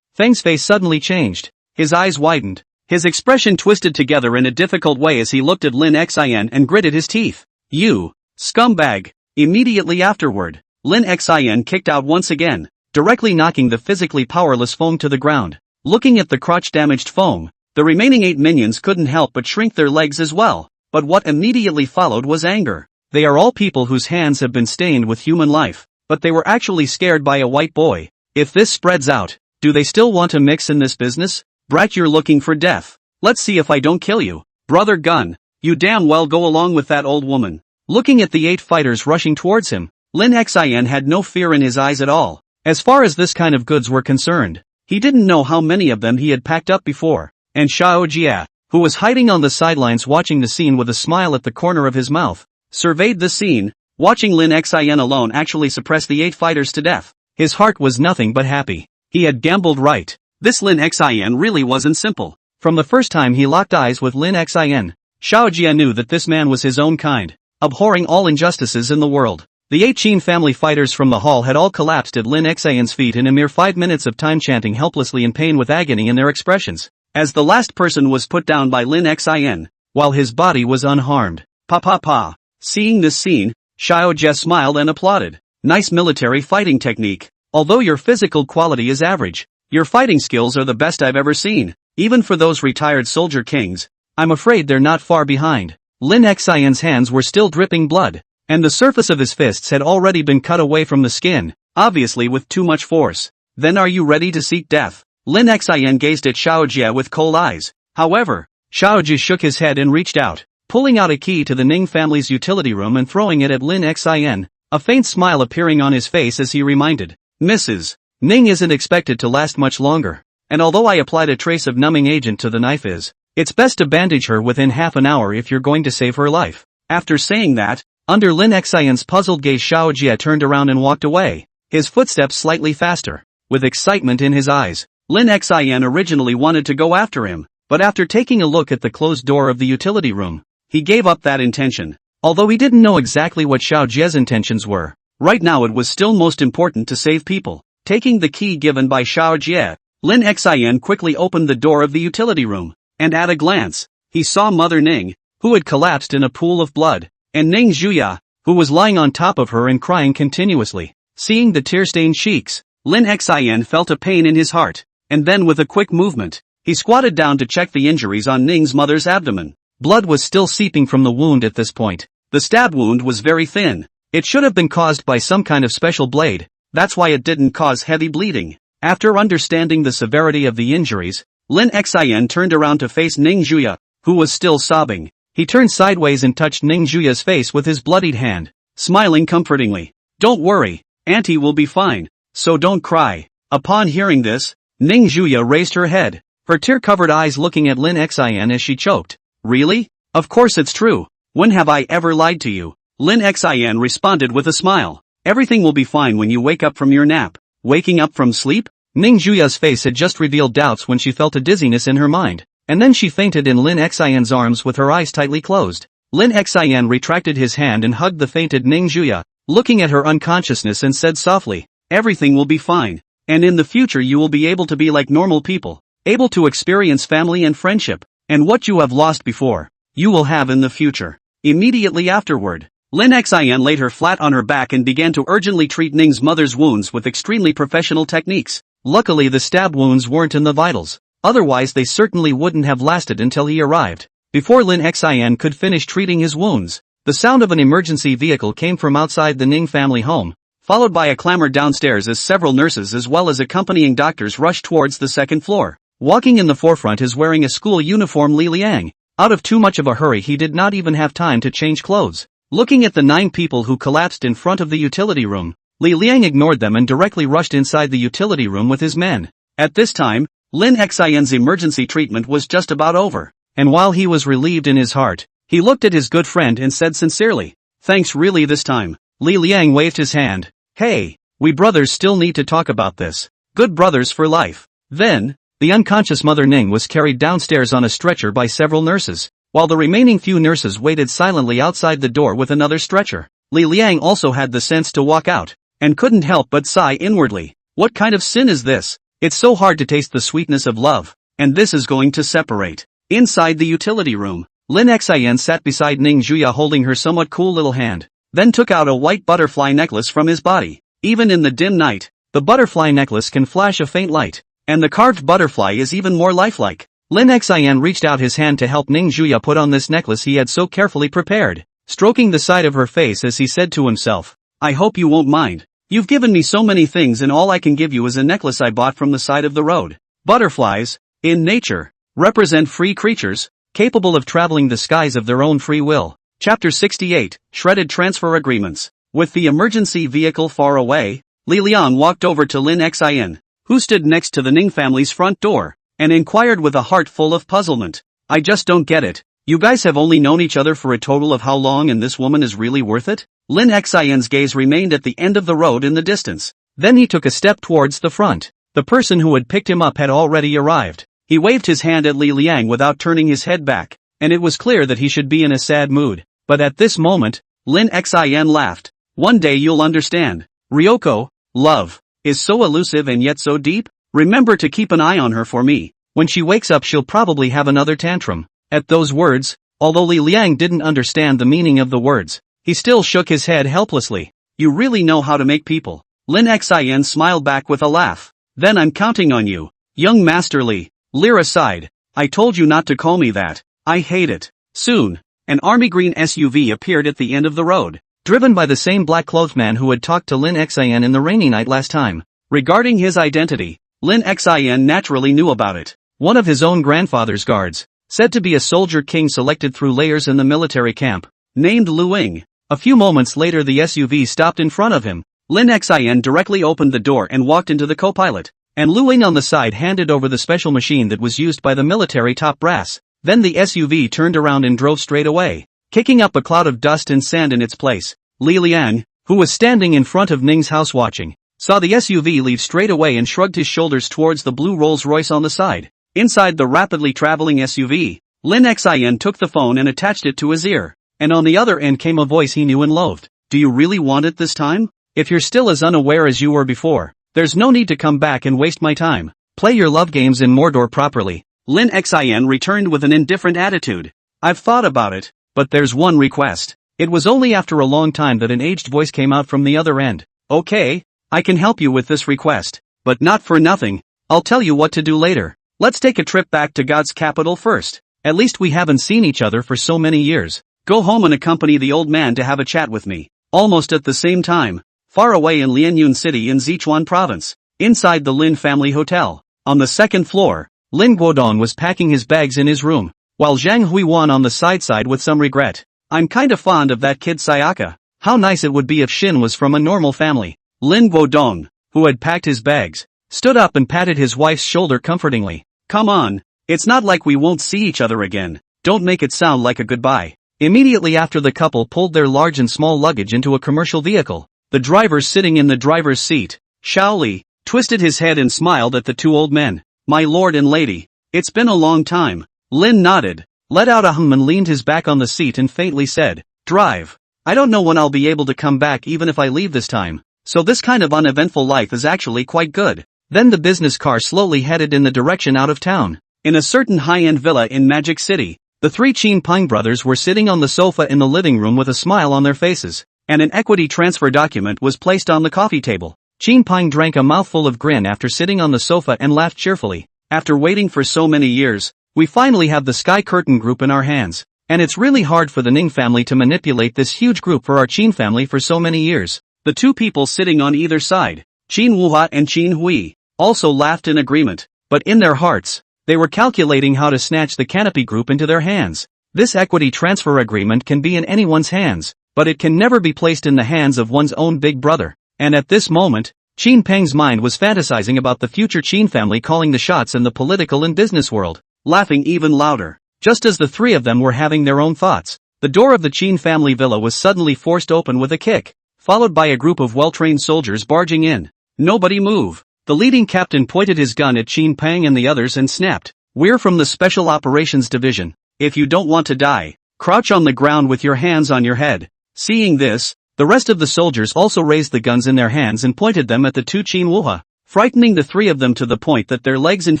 Feng's face suddenly changed. His eyes widened. His expression twisted together in a difficult way as he looked at Lin Xin and gritted his teeth. "You scumbag." Immediately afterward, Lin Xin kicked out once again, directly knocking the physically powerless Feng to the ground. Looking at the crotch-damaged Feng, the remaining 8 minions couldn't help but shrink their legs as well. But what immediately followed was anger. They are all people whose hands have been stained with human life, but they were actually scared by a white boy. If this spreads out, do they still want to mix in this business? "Brat, you're looking for death. Let's see if I don't kill you. Brother Gun, you damn well go along with that old woman." Looking at the 8 fighters rushing towards him, Lin Xin had no fear in his eyes at all. As far as this kind of goods were concerned, he didn't know how many of them he had packed up before. And Xiao Jie, who was hiding on the sidelines watching the scene with a smile at the corner of his mouth, surveyed the scene, watching Lin Xin alone actually suppress the 8 fighters to death. His heart was nothing but happy. He had gambled right. This Lin Xin really wasn't simple. From the first time he locked eyes with Lin Xin, Xiao Jie knew that this man was his own kind, abhorring all injustices in the world. The 8 Qin family fighters from the hall had all collapsed at Lin Xin's feet in a mere 5 minutes of time, chanting helplessly in pain with agony in their expressions. As the last person was put down by Lin Xin, while his body was unharmed. Pa. Seeing this scene, Xiao Jie smiled and applauded. "Nice military fighting technique. Although your physical quality is average, your fighting skills are the best I've ever seen. Even for those retired soldier kings, I'm afraid they're not far behind." Lin Xin's hands were still dripping blood, and the surface of his fists had already been cut away from the skin, obviously with too much force. "Then are you ready to seek death?" Lin Xin gazed at Xiao Jie with cold eyes. However, Xiao Jie shook his head and reached out, pulling out a key to the Ning family's utility room and throwing it at Lin Xin, a faint smile appearing on his face as he reminded, "Mrs. Ning isn't expected to last much longer, and although I applied a trace of numbing agent to the knife it's best to bandage her within half an hour if you're going to save her life." After saying that, under Lin Xin's puzzled gaze, Xiao Jie turned around and walked away, his footsteps slightly faster, with excitement in his eyes. Lin Xin originally wanted to go after him, but after taking a look at the closed door of the utility room, he gave up that intention. Although he didn't know exactly what Xiao Jie's intentions were, right now it was still most important to save people. Taking the key given by Xiao Jie, Lin Xin quickly opened the door of the utility room, and at a glance, he saw Mother Ning, who had collapsed in a pool of blood, and Ning Juya, who was lying on top of her and crying continuously. Seeing the tear-stained cheeks, Lin Xin felt a pain in his heart. And then with a quick movement, he squatted down to check the injuries on Ning's mother's abdomen. Blood was still seeping from the wound at this point. The stab wound was very thin. It should have been caused by some kind of special blade, that's why it didn't cause heavy bleeding. After understanding the severity of the injuries, Lin Xian turned around to face Ning Juya, who was still sobbing. He turned sideways and touched Ning Juya's face with his bloodied hand, smiling comfortingly. Don't worry, Auntie will be fine, so don't cry. Upon hearing this, Ning Juya raised her head, her tear-covered eyes looking at Lin Xian as she choked. Really? Of course it's true. When have I ever lied to you? Lin Xian responded with a smile. Everything will be fine when you wake up from your nap. Waking up from sleep? Ning Juya's face had just revealed doubts when she felt a dizziness in her mind, and then she fainted in Lin Xian's arms with her eyes tightly closed. Lin Xian retracted his hand and hugged the fainted Ning Juya, looking at her unconsciousness and said softly, everything will be fine, and in the future you will be able to be like normal people, able to experience family and friendship, and what you have lost before, you will have in the future. Immediately afterward, Lin Xian laid her flat on her back and began to urgently treat Ning's mother's wounds with extremely professional techniques. Luckily the stab wounds weren't in the vitals, otherwise they certainly wouldn't have lasted until he arrived. Before Lin Xian could finish treating his wounds, the sound of an emergency vehicle came from outside the Ning family home, followed by a clamor downstairs as several nurses as well as accompanying doctors rushed towards the second floor. Walking in the forefront is wearing a school uniform Li Liang. Out of too much of a hurry he did not even have time to change clothes. Looking at the 9 people who collapsed in front of the utility room, Li Liang ignored them and directly rushed inside the utility room with his men. At this time, Lin Xian's emergency treatment was just about over, and while he was relieved in his heart, he looked at his good friend and said sincerely, thanks really this time. Li Liang waved his hand. Hey, we brothers still need to talk about this. Good brothers for life. Then, the unconscious Mother Ning was carried downstairs on a stretcher by several nurses, while the remaining few nurses waited silently outside the door with another stretcher. Li Liang also had the sense to walk out, and couldn't help but sigh inwardly. What kind of sin is this? It's so hard to taste the sweetness of love, and this is going to separate. Inside the utility room, Lin Xian sat beside Ning Juya holding her somewhat cool little hand, then took out a white butterfly necklace from his body. Even in the dim night, the butterfly necklace can flash a faint light, and the carved butterfly is even more lifelike. Lin Xian reached out his hand to help Ning Juya put on this necklace he had so carefully prepared, stroking the side of her face as he said to himself, I hope you won't mind. You've given me so many things and all I can give you is a necklace I bought from the side of the road. Butterflies, in nature, represent free creatures, capable of traveling the skies of their own free will. Chapter 68, Shredded Transfer Agreements. With the emergency vehicle far away, Li Liang walked over to Lin Xian, who stood next to the Ning family's front door, and inquired with a heart full of puzzlement. I just don't get it. You guys have only known each other for a total of how long and this woman is really worth it? Lin Xian's gaze remained at the end of the road in the distance. Then he took a step towards the front. The person who had picked him up had already arrived. He waved his hand at Li Liang without turning his head back, and it was clear that he should be in a sad mood. But at this moment, Lin Xian laughed. One day you'll understand. Ryoko, love, is so elusive and yet so deep. Remember to keep an eye on her for me. When she wakes up she'll probably have another tantrum. At those words, although Li Liang didn't understand the meaning of the words, he still shook his head helplessly. You really know how to make people. Lin Xian smiled back with a laugh. Then I'm counting on you. Young Master Li. Lyra sighed. I told you not to call me that. I hate it. Soon, an army green SUV appeared at the end of the road, driven by the same black-clothed man who had talked to Lin Xian in the rainy night last time. Regarding his identity, Lin Xian naturally knew about it. One of his own grandfather's guards, said to be a soldier king selected through layers in the military camp, named Lu Ying. A few moments later the SUV stopped in front of him. Lin Xian directly opened the door and walked into the co-pilot, and Lu Ying on the side handed over the special machine that was used by the military top brass. Then the SUV turned around and drove straight away, kicking up a cloud of dust and sand in its place. Li Liang, who was standing in front of Ning's house watching, saw the SUV leave straight away and shrugged his shoulders towards the blue Rolls-Royce on the side. Inside the rapidly traveling SUV, Lin Xian took the phone and attached it to his ear, and on the other end came a voice he knew and loathed. Do you really want it this time? If you're still as unaware as you were before, there's no need to come back and waste my time. Play your love games in Mordor properly. Lin Xian returned with an indifferent attitude. I've thought about it, but there's one request. It was only after a long time that an aged voice came out from the other end. Okay, I can help you with this request, but not for nothing. I'll tell you what to do later. Let's take a trip back to God's capital first. At least we haven't seen each other for so many years. Go home and accompany the old man to have a chat with me. Almost at the same time, far away in Lianyun City in Sichuan Province, inside the Lin family hotel. On the second floor, Lin Guodong was packing his bags in his room, while Zhang Huiwan on the side with some regret. I'm kinda fond of that kid Sayaka. How nice it would be if Shin was from a normal family. Lin Guodong, who had packed his bags, stood up and patted his wife's shoulder comfortingly. Come on, it's not like we won't see each other again, don't make it sound like a goodbye. Immediately after the couple pulled their large and small luggage into a commercial vehicle, the driver sitting in the driver's seat, Xiao Li, twisted his head and smiled at the two old men. My lord and lady, it's been a long time. Lin nodded, let out a hum and leaned his back on the seat and faintly said, drive. I don't know when I'll be able to come back even if I leave this time, so this kind of uneventful life is actually quite good. Then the business car slowly headed in the direction out of town. In a certain high-end villa in Magic City, the three Qin Peng brothers were sitting on the sofa in the living room with a smile on their faces, and an equity transfer document was placed on the coffee table. Qin Peng drank a mouthful of grin after sitting on the sofa and laughed cheerfully. After waiting for so many years, we finally have the Sky Curtain Group in our hands, and it's really hard for the Ning family to manipulate this huge group for our Qin family for so many years. The two people sitting on either side, Qin Wuha and Qin Hui, also laughed in agreement, but in their hearts, they were calculating how to snatch the Canopy Group into their hands. This equity transfer agreement can be in anyone's hands, but it can never be placed in the hands of one's own big brother. And at this moment, Qin Peng's mind was fantasizing about the future Qin family calling the shots in the political and business world, laughing even louder. Just as the three of them were having their own thoughts, the door of the Qin family villa was suddenly forced open with a kick, followed by a group of well-trained soldiers barging in. Nobody move. The leading captain pointed his gun at Qin Peng and the others and snapped, we're from the Special Operations Division. If you don't want to die, crouch on the ground with your hands on your head. Seeing this, the rest of the soldiers also raised the guns in their hands and pointed them at the two Qin Wuha, frightening the three of them to the point that their legs and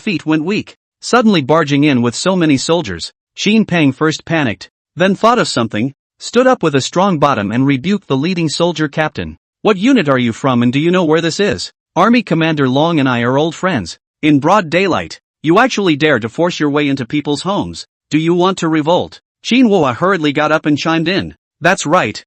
feet went weak. Suddenly barging in with so many soldiers, Qin Peng first panicked, then thought of something, stood up with a strong bottom and rebuked the leading soldier captain. What unit are you from and do you know where this is? Army Commander Long and I are old friends. In broad daylight, you actually dare to force your way into people's homes. Do you want to revolt? Qin Wuha hurriedly got up and chimed in. That's right.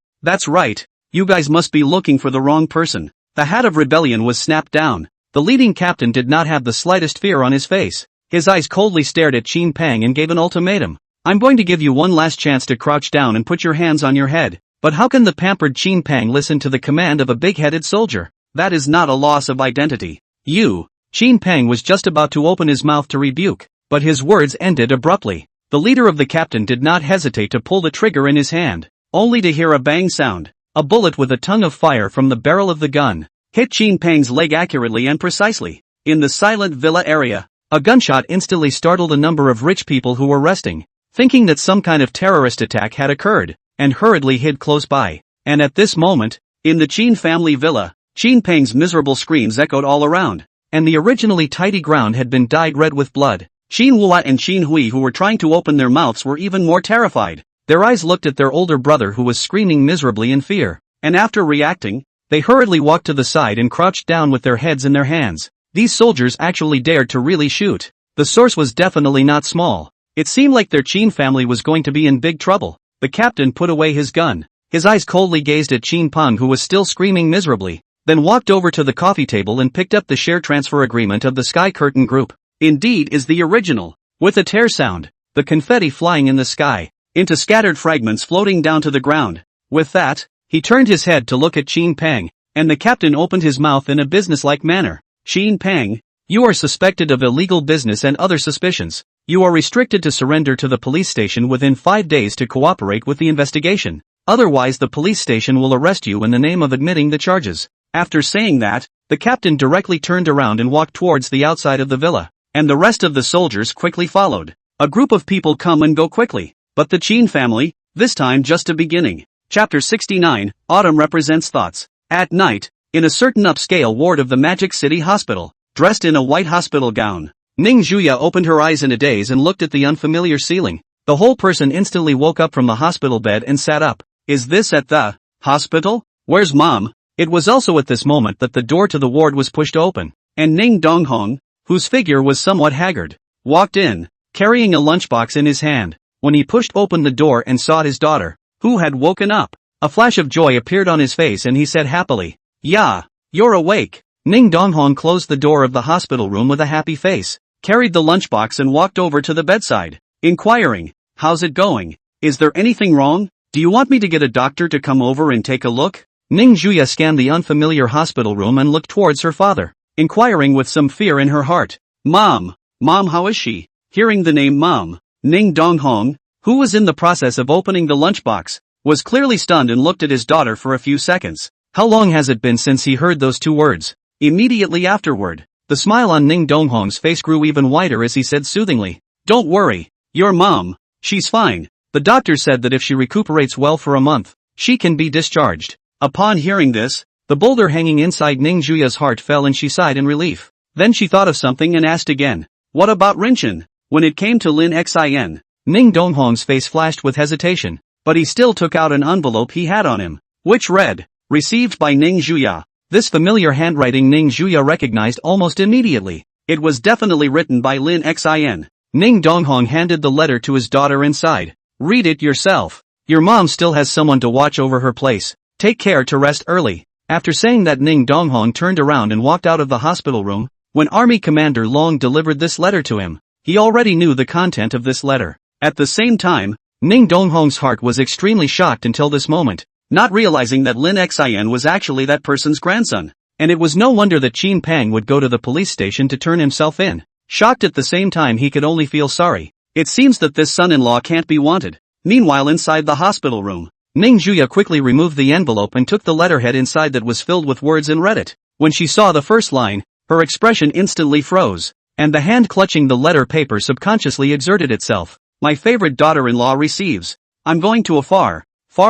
You guys must be looking for the wrong person. The hat of rebellion was snapped down. The leading captain did not have the slightest fear on his face. His eyes coldly stared at Qin Peng and gave an ultimatum. I'm going to give you one last chance to crouch down and put your hands on your head. But how can the pampered Qin Peng listen to the command of a big-headed soldier? That is not a loss of identity. Qin Peng was just about to open his mouth to rebuke, but his words ended abruptly. The leader of the captain did not hesitate to pull the trigger in his hand, only to hear a bang sound. A bullet with a tongue of fire from the barrel of the gun hit Qin Peng's leg accurately and precisely. In the silent villa area, a gunshot instantly startled a number of rich people who were resting, thinking that some kind of terrorist attack had occurred, and hurriedly hid close by. And at this moment, in the Qin family villa, Qin Peng's miserable screams echoed all around, and the originally tidy ground had been dyed red with blood. Qin Wuat and Qin Hui, who were trying to open their mouths, were even more terrified. Their eyes looked at their older brother who was screaming miserably in fear, and after reacting, they hurriedly walked to the side and crouched down with their heads in their hands. These soldiers actually dared to really shoot. The source was definitely not small. It seemed like their Qin family was going to be in big trouble. The captain put away his gun. His eyes coldly gazed at Qin Peng, who was still screaming miserably, then walked over to the coffee table and picked up the share transfer agreement of the Sky Curtain Group. Indeed is the original. With a tear sound, the confetti flying in the sky, into scattered fragments floating down to the ground. With that, he turned his head to look at Qin Peng, and the captain opened his mouth in a businesslike manner. Qin Peng, you are suspected of illegal business and other suspicions. You are restricted to surrender to the police station within 5 days to cooperate with the investigation. Otherwise the police station will arrest you in the name of admitting the charges. After saying that, the captain directly turned around and walked towards the outside of the villa, and the rest of the soldiers quickly followed. A group of people come and go quickly, but the Qin family, this time just a beginning. Chapter 69, Autumn represents thoughts. At night, in a certain upscale ward of the Magic City Hospital, dressed in a white hospital gown, Ning Zhuya opened her eyes in a daze and looked at the unfamiliar ceiling. The whole person instantly woke up from the hospital bed and sat up. Is this at the hospital? Where's Mom? It was also at this moment that the door to the ward was pushed open, and Ning Donghong, whose figure was somewhat haggard, walked in, carrying a lunchbox in his hand. When he pushed open the door and saw his daughter, who had woken up, a flash of joy appeared on his face and he said happily, Yeah, you're awake. Ning Donghong closed the door of the hospital room with a happy face, carried the lunchbox and walked over to the bedside, inquiring, "How's it going? Is there anything wrong? Do you want me to get a doctor to come over and take a look?" Ning Juya scanned the unfamiliar hospital room and looked towards her father, inquiring with some fear in her heart. Mom, how is she?" Hearing the name Mom, Ning Donghong, who was in the process of opening the lunchbox, was clearly stunned and looked at his daughter for a few seconds. How long has it been since he heard those two words? Immediately afterward, the smile on Ning Donghong's face grew even wider as he said soothingly, "Don't worry, your mom, she's fine. The doctor said that if she recuperates well for a month, she can be discharged." Upon hearing this, the boulder hanging inside Ning Juya's heart fell and she sighed in relief. Then she thought of something and asked again, "What about Rinchen?" When it came to Lin Xin, Ning Donghong's face flashed with hesitation, but he still took out an envelope he had on him, which read, "Received by Ning Juya." This familiar handwriting Ning Juya recognized almost immediately. It was definitely written by Lin Xin. Ning Donghong handed the letter to his daughter and sighed, "Read it yourself. Your mom still has someone to watch over her place. Take care to rest early." After saying that, Ning Donghong turned around and walked out of the hospital room. When Army Commander Long delivered this letter to him, he already knew the content of this letter. At the same time, Ning Donghong's heart was extremely shocked until this moment, not realizing that Lin Xin was actually that person's grandson, and it was no wonder that Qin Pang would go to the police station to turn himself in. Shocked at the same time, he could only feel sorry. It seems that this son-in-law can't be wanted. Meanwhile, inside the hospital room, Ning Juya quickly removed the envelope and took the letterhead inside that was filled with words and read it. When she saw the first line, her expression instantly froze, and the hand clutching the letter paper subconsciously exerted itself. "My favorite daughter-in-law receives. I'm going to a far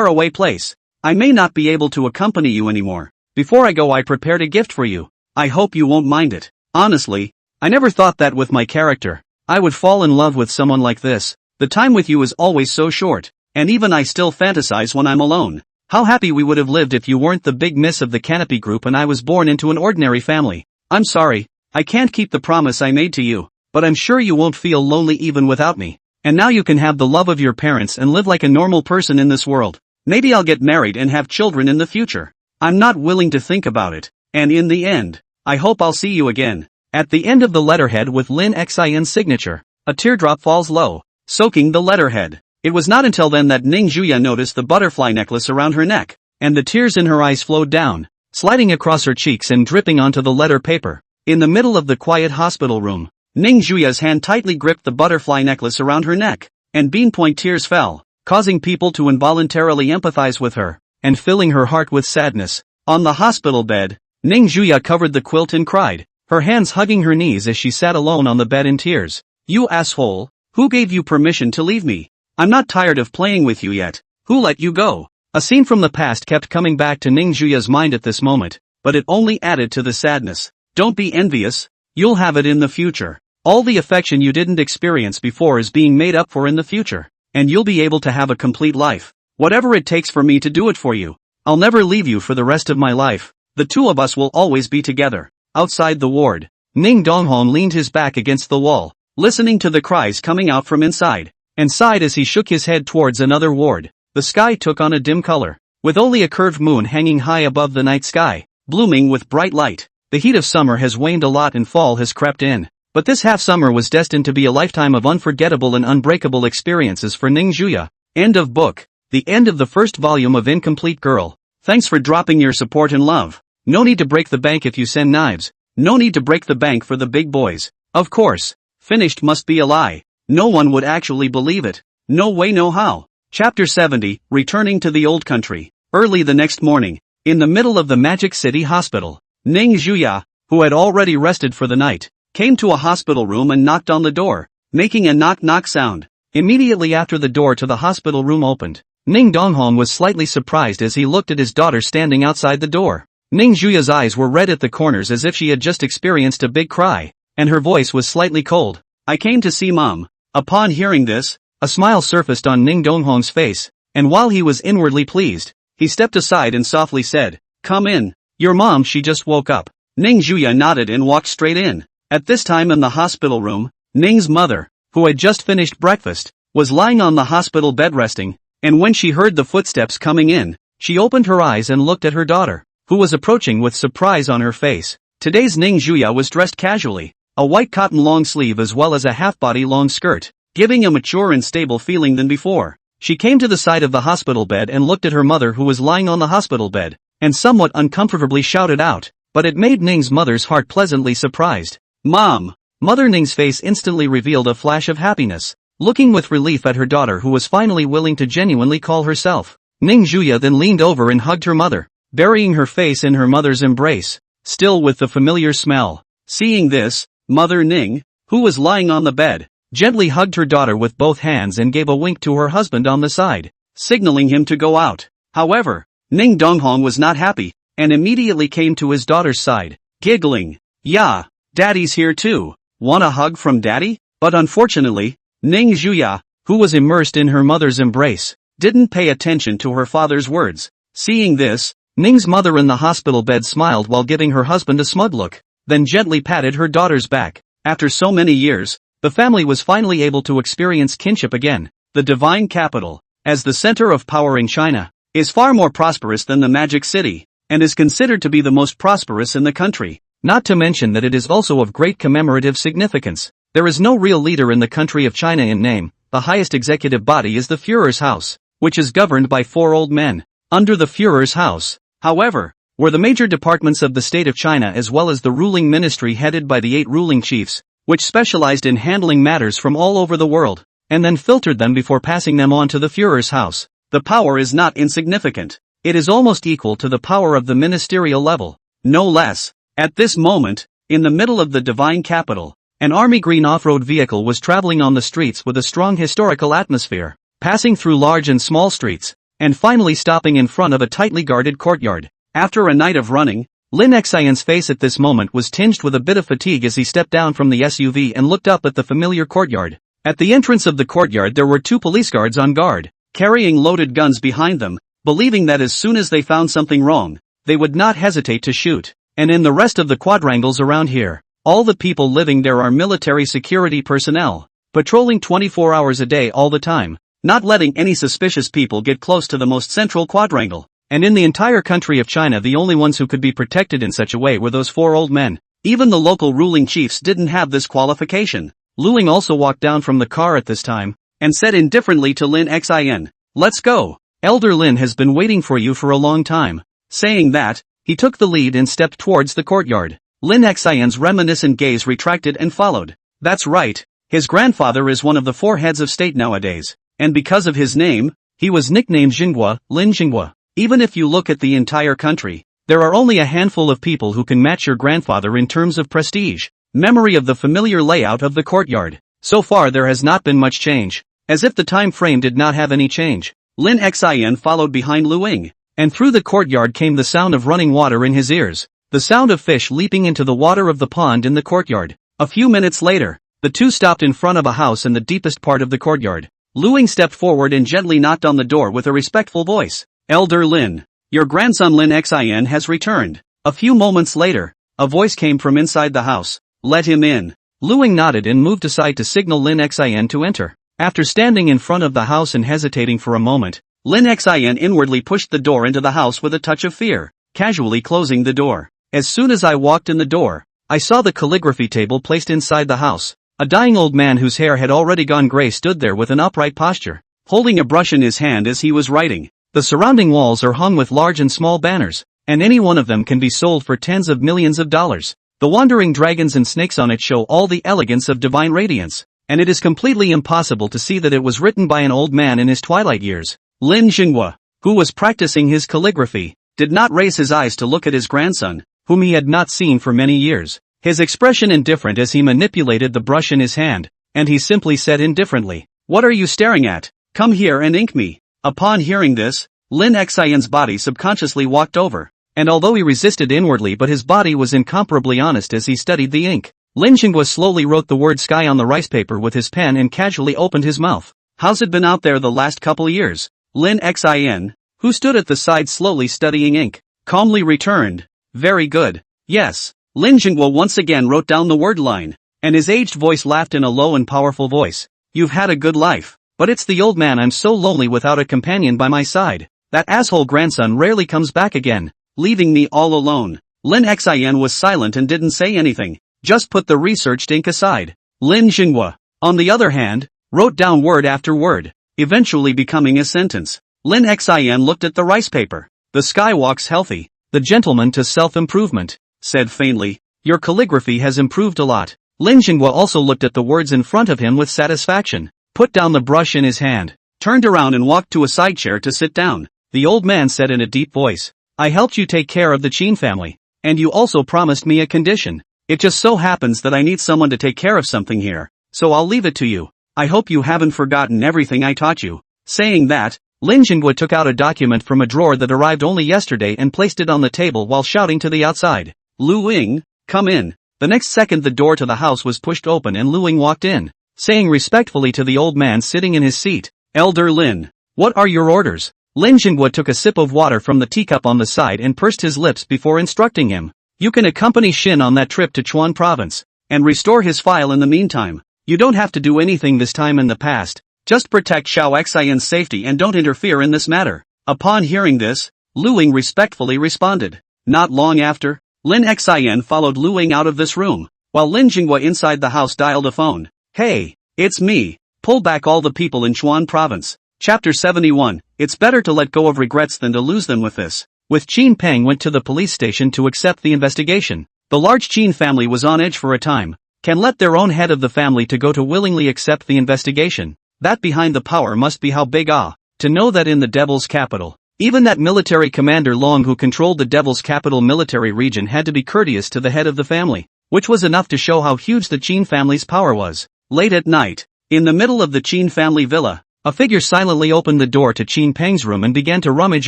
away place. I may not be able to accompany you anymore. Before I go, I prepared a gift for you. I hope you won't mind it. Honestly, I never thought that with my character, I would fall in love with someone like this. The time with you is always so short, and even I still fantasize when I'm alone. How happy we would have lived if you weren't the big miss of the Canopy Group and I was born into an ordinary family. I'm sorry, I can't keep the promise I made to you, but I'm sure you won't feel lonely even without me. And now you can have the love of your parents and live like a normal person in this world. Maybe I'll get married and have children in the future. I'm not willing to think about it, and in the end, I hope I'll see you again." At the end of the letterhead with Lin Xin's signature, a teardrop falls low, soaking the letterhead. It was not until then that Ning Juya noticed the butterfly necklace around her neck, and the tears in her eyes flowed down, sliding across her cheeks and dripping onto the letter paper. In the middle of the quiet hospital room, Ning Juya's hand tightly gripped the butterfly necklace around her neck, and bean-point tears fell, causing people to involuntarily empathize with her, and filling her heart with sadness. On the hospital bed, Ning Juya covered the quilt and cried, her hands hugging her knees as she sat alone on the bed in tears. "You asshole, who gave you permission to leave me? I'm not tired of playing with you yet. Who let you go?" A scene from the past kept coming back to Ning Juya's mind at this moment, but it only added to the sadness. "Don't be envious, you'll have it in the future. All the affection you didn't experience before is being made up for in the future, and you'll be able to have a complete life. Whatever it takes for me to do it for you. I'll never leave you for the rest of my life. The two of us will always be together." Outside the ward, Ning Donghong leaned his back against the wall, listening to the cries coming out from inside, and sighed as he shook his head towards another ward. The sky took on a dim color, with only a curved moon hanging high above the night sky, blooming with bright light. The heat of summer has waned a lot and fall has crept in, but this half-summer was destined to be a lifetime of unforgettable and unbreakable experiences for Ning Juya. End of book. The end of the first volume of Incomplete Girl. Thanks for dropping your support and love. No need to break the bank if you send knives. No need to break the bank for the big boys. Of course. Finished must be a lie. No one would actually believe it. No way, no how. Chapter 70, Returning to the Old Country. Early the next morning, in the middle of the Magic City Hospital, Ning Juya, who had already rested for the night, came to a hospital room and knocked on the door, making a knock-knock sound. Immediately after the door to the hospital room opened, Ning Donghong was slightly surprised as he looked at his daughter standing outside the door. Ning Juya's eyes were red at the corners as if she had just experienced a big cry, and her voice was slightly cold. "I came to see Mom." Upon hearing this, a smile surfaced on Ning Donghong's face, and while he was inwardly pleased, he stepped aside and softly said, "Come in. Your mom, she just woke up." Ning Juya nodded and walked straight in. At this time in the hospital room, Ning's mother, who had just finished breakfast, was lying on the hospital bed resting, and when she heard the footsteps coming in, she opened her eyes and looked at her daughter. who was approaching with surprise on her face. Today's Ning Juya was dressed casually, a white cotton long sleeve as well as a half-body long skirt, giving a mature and stable feeling than before. She came to the side of the hospital bed and looked at her mother who was lying on the hospital bed, and somewhat uncomfortably shouted out, but it made Ning's mother's heart pleasantly surprised. "Mom!" Mother Ning's face instantly revealed a flash of happiness, looking with relief at her daughter who was finally willing to genuinely call herself. Ning Juya then leaned over and hugged her mother, burying her face in her mother's embrace, still with the familiar smell. Seeing this, Mother Ning, who was lying on the bed, gently hugged her daughter with both hands and gave a wink to her husband on the side, signaling him to go out. However, Ning Donghong was not happy, and immediately came to his daughter's side, giggling. "Yeah, Daddy's here too. Want a hug from Daddy?" But unfortunately, Ning Juya, who was immersed in her mother's embrace, didn't pay attention to her father's words. Seeing this, Ning's mother in the hospital bed smiled while giving her husband a smug look, then gently patted her daughter's back. After so many years, the family was finally able to experience kinship again. The divine capital, as the center of power in China, is far more prosperous than the Magic City, and is considered to be the most prosperous in the country. Not to mention that it is also of great commemorative significance. There is no real leader in the country of China in name. The highest executive body is the Führer's House, which is governed by 4 old men. Under the Führer's House, however, were the major departments of the state of China as well as the ruling ministry headed by the 8 ruling chiefs, which specialized in handling matters from all over the world, and then filtered them before passing them on to the Führer's House. The power is not insignificant. It is almost equal to the power of the ministerial level, no less. At this moment, in the middle of the divine capital, an army green off-road vehicle was traveling on the streets with a strong historical atmosphere, passing through large and small streets, and finally stopping in front of a tightly guarded courtyard. After a night of running, Lin Xian's face at this moment was tinged with a bit of fatigue as he stepped down from the SUV and looked up at the familiar courtyard. At the entrance of the courtyard there were 2 police guards on guard, carrying loaded guns behind them, believing that as soon as they found something wrong, they would not hesitate to shoot. And in the rest of the quadrangles around here, all the people living there are military security personnel, patrolling 24 hours a day all the time, not letting any suspicious people get close to the most central quadrangle. And in the entire country of China the only ones who could be protected in such a way were those 4 old men. Even the local ruling chiefs didn't have this qualification. Lu Ling also walked down from the car at this time, and said indifferently to Lin Xin, "Let's go. Elder Lin has been waiting for you for a long time." Saying that, he took the lead and stepped towards the courtyard. Lin Xian's reminiscent gaze retracted and followed. That's right, his grandfather is one of the 4 heads of state nowadays, and because of his name, he was nicknamed Jinghua, Lin Jinghua. Even if you look at the entire country, there are only a handful of people who can match your grandfather in terms of prestige. Memory of the familiar layout of the courtyard. So far there has not been much change, as if the time frame did not have any change. Lin Xian followed behind Lu Ying, and through the courtyard came the sound of running water in his ears, the sound of fish leaping into the water of the pond in the courtyard. A few minutes later, the 2 stopped in front of a house in the deepest part of the courtyard. Lu Ying stepped forward and gently knocked on the door with a respectful voice. "Elder Lin, your grandson Lin Xian has returned." A few moments later, a voice came from inside the house. "Let him in." Lu Ying nodded and moved aside to signal Lin Xian to enter. After standing in front of the house and hesitating for a moment, Lin Xian inwardly pushed the door into the house with a touch of fear, casually closing the door. "As soon as I walked in the door, I saw the calligraphy table placed inside the house. A dying old man whose hair had already gone gray stood there with an upright posture, holding a brush in his hand as he was writing. The surrounding walls are hung with large and small banners, and any one of them can be sold for tens of millions of dollars. The wandering dragons and snakes on it show all the elegance of divine radiance, and it is completely impossible to see that it was written by an old man in his twilight years." Lin Jinghua, who was practicing his calligraphy, did not raise his eyes to look at his grandson, whom he had not seen for many years. His expression indifferent as he manipulated the brush in his hand, and he simply said indifferently, "What are you staring at? Come here and ink me." Upon hearing this, Lin Xian's body subconsciously walked over, and although he resisted inwardly but his body was incomparably honest as he studied the ink. Lin Jinghua slowly wrote the word sky on the rice paper with his pen and casually opened his mouth. "How's it been out there the last couple years?" Lin Xian, who stood at the side slowly studying ink, calmly returned. "Very good. Yes." Lin Jinghua once again wrote down the word line, and his aged voice laughed in a low and powerful voice. "You've had a good life, but it's the old man. I'm so lonely without a companion by my side. That asshole grandson rarely comes back again." leaving me all alone. Lin Xin was silent and didn't say anything, just put the researched ink aside. Lin Jinghua, on the other hand, wrote down word after word, eventually becoming a sentence. Lin Xin looked at the rice paper. The sky walks healthy. The gentleman to self-improvement, said faintly. Your calligraphy has improved a lot. Lin Jinghua also looked at the words in front of him with satisfaction, put down the brush in his hand, turned around and walked to a side chair to sit down. The old man said in a deep voice, I helped you take care of the Qin family, and you also promised me a condition. It just so happens that I need someone to take care of something here, so I'll leave it to you. I hope you haven't forgotten everything I taught you. Saying that, Lin Jinghua took out a document from a drawer that arrived only yesterday and placed it on the table while shouting to the outside. Lu Ying, come in. The next second the door to the house was pushed open and Lu Ying walked in, saying respectfully to the old man sitting in his seat, Elder Lin, what are your orders? Lin Jinghua took a sip of water from the teacup on the side and pursed his lips before instructing him. You can accompany Shin on that trip to Chuan province, and restore his file in the meantime. You don't have to do anything this time in the past, just protect Xiao Xian's safety and don't interfere in this matter. Upon hearing this, Lu Ying respectfully responded. Not long after, Lin Xian followed Lu Ying out of this room, while Lin Jinghua inside the house dialed a phone. Hey, it's me. Pull back all the people in Chuan province. Chapter 71, It's better to let go of regrets than to lose them with this. With Qin Peng went to the police station to accept the investigation. The large Qin family was on edge for a time. Can let their own head of the family to go to willingly accept the investigation. That behind the power must be how big to know that in the devil's capital. Even that military commander Long who controlled the devil's capital military region had to be courteous to the head of the family, which was enough to show how huge the Qin family's power was. Late at night, in the middle of the Qin family villa, a figure silently opened the door to Qin Peng's room and began to rummage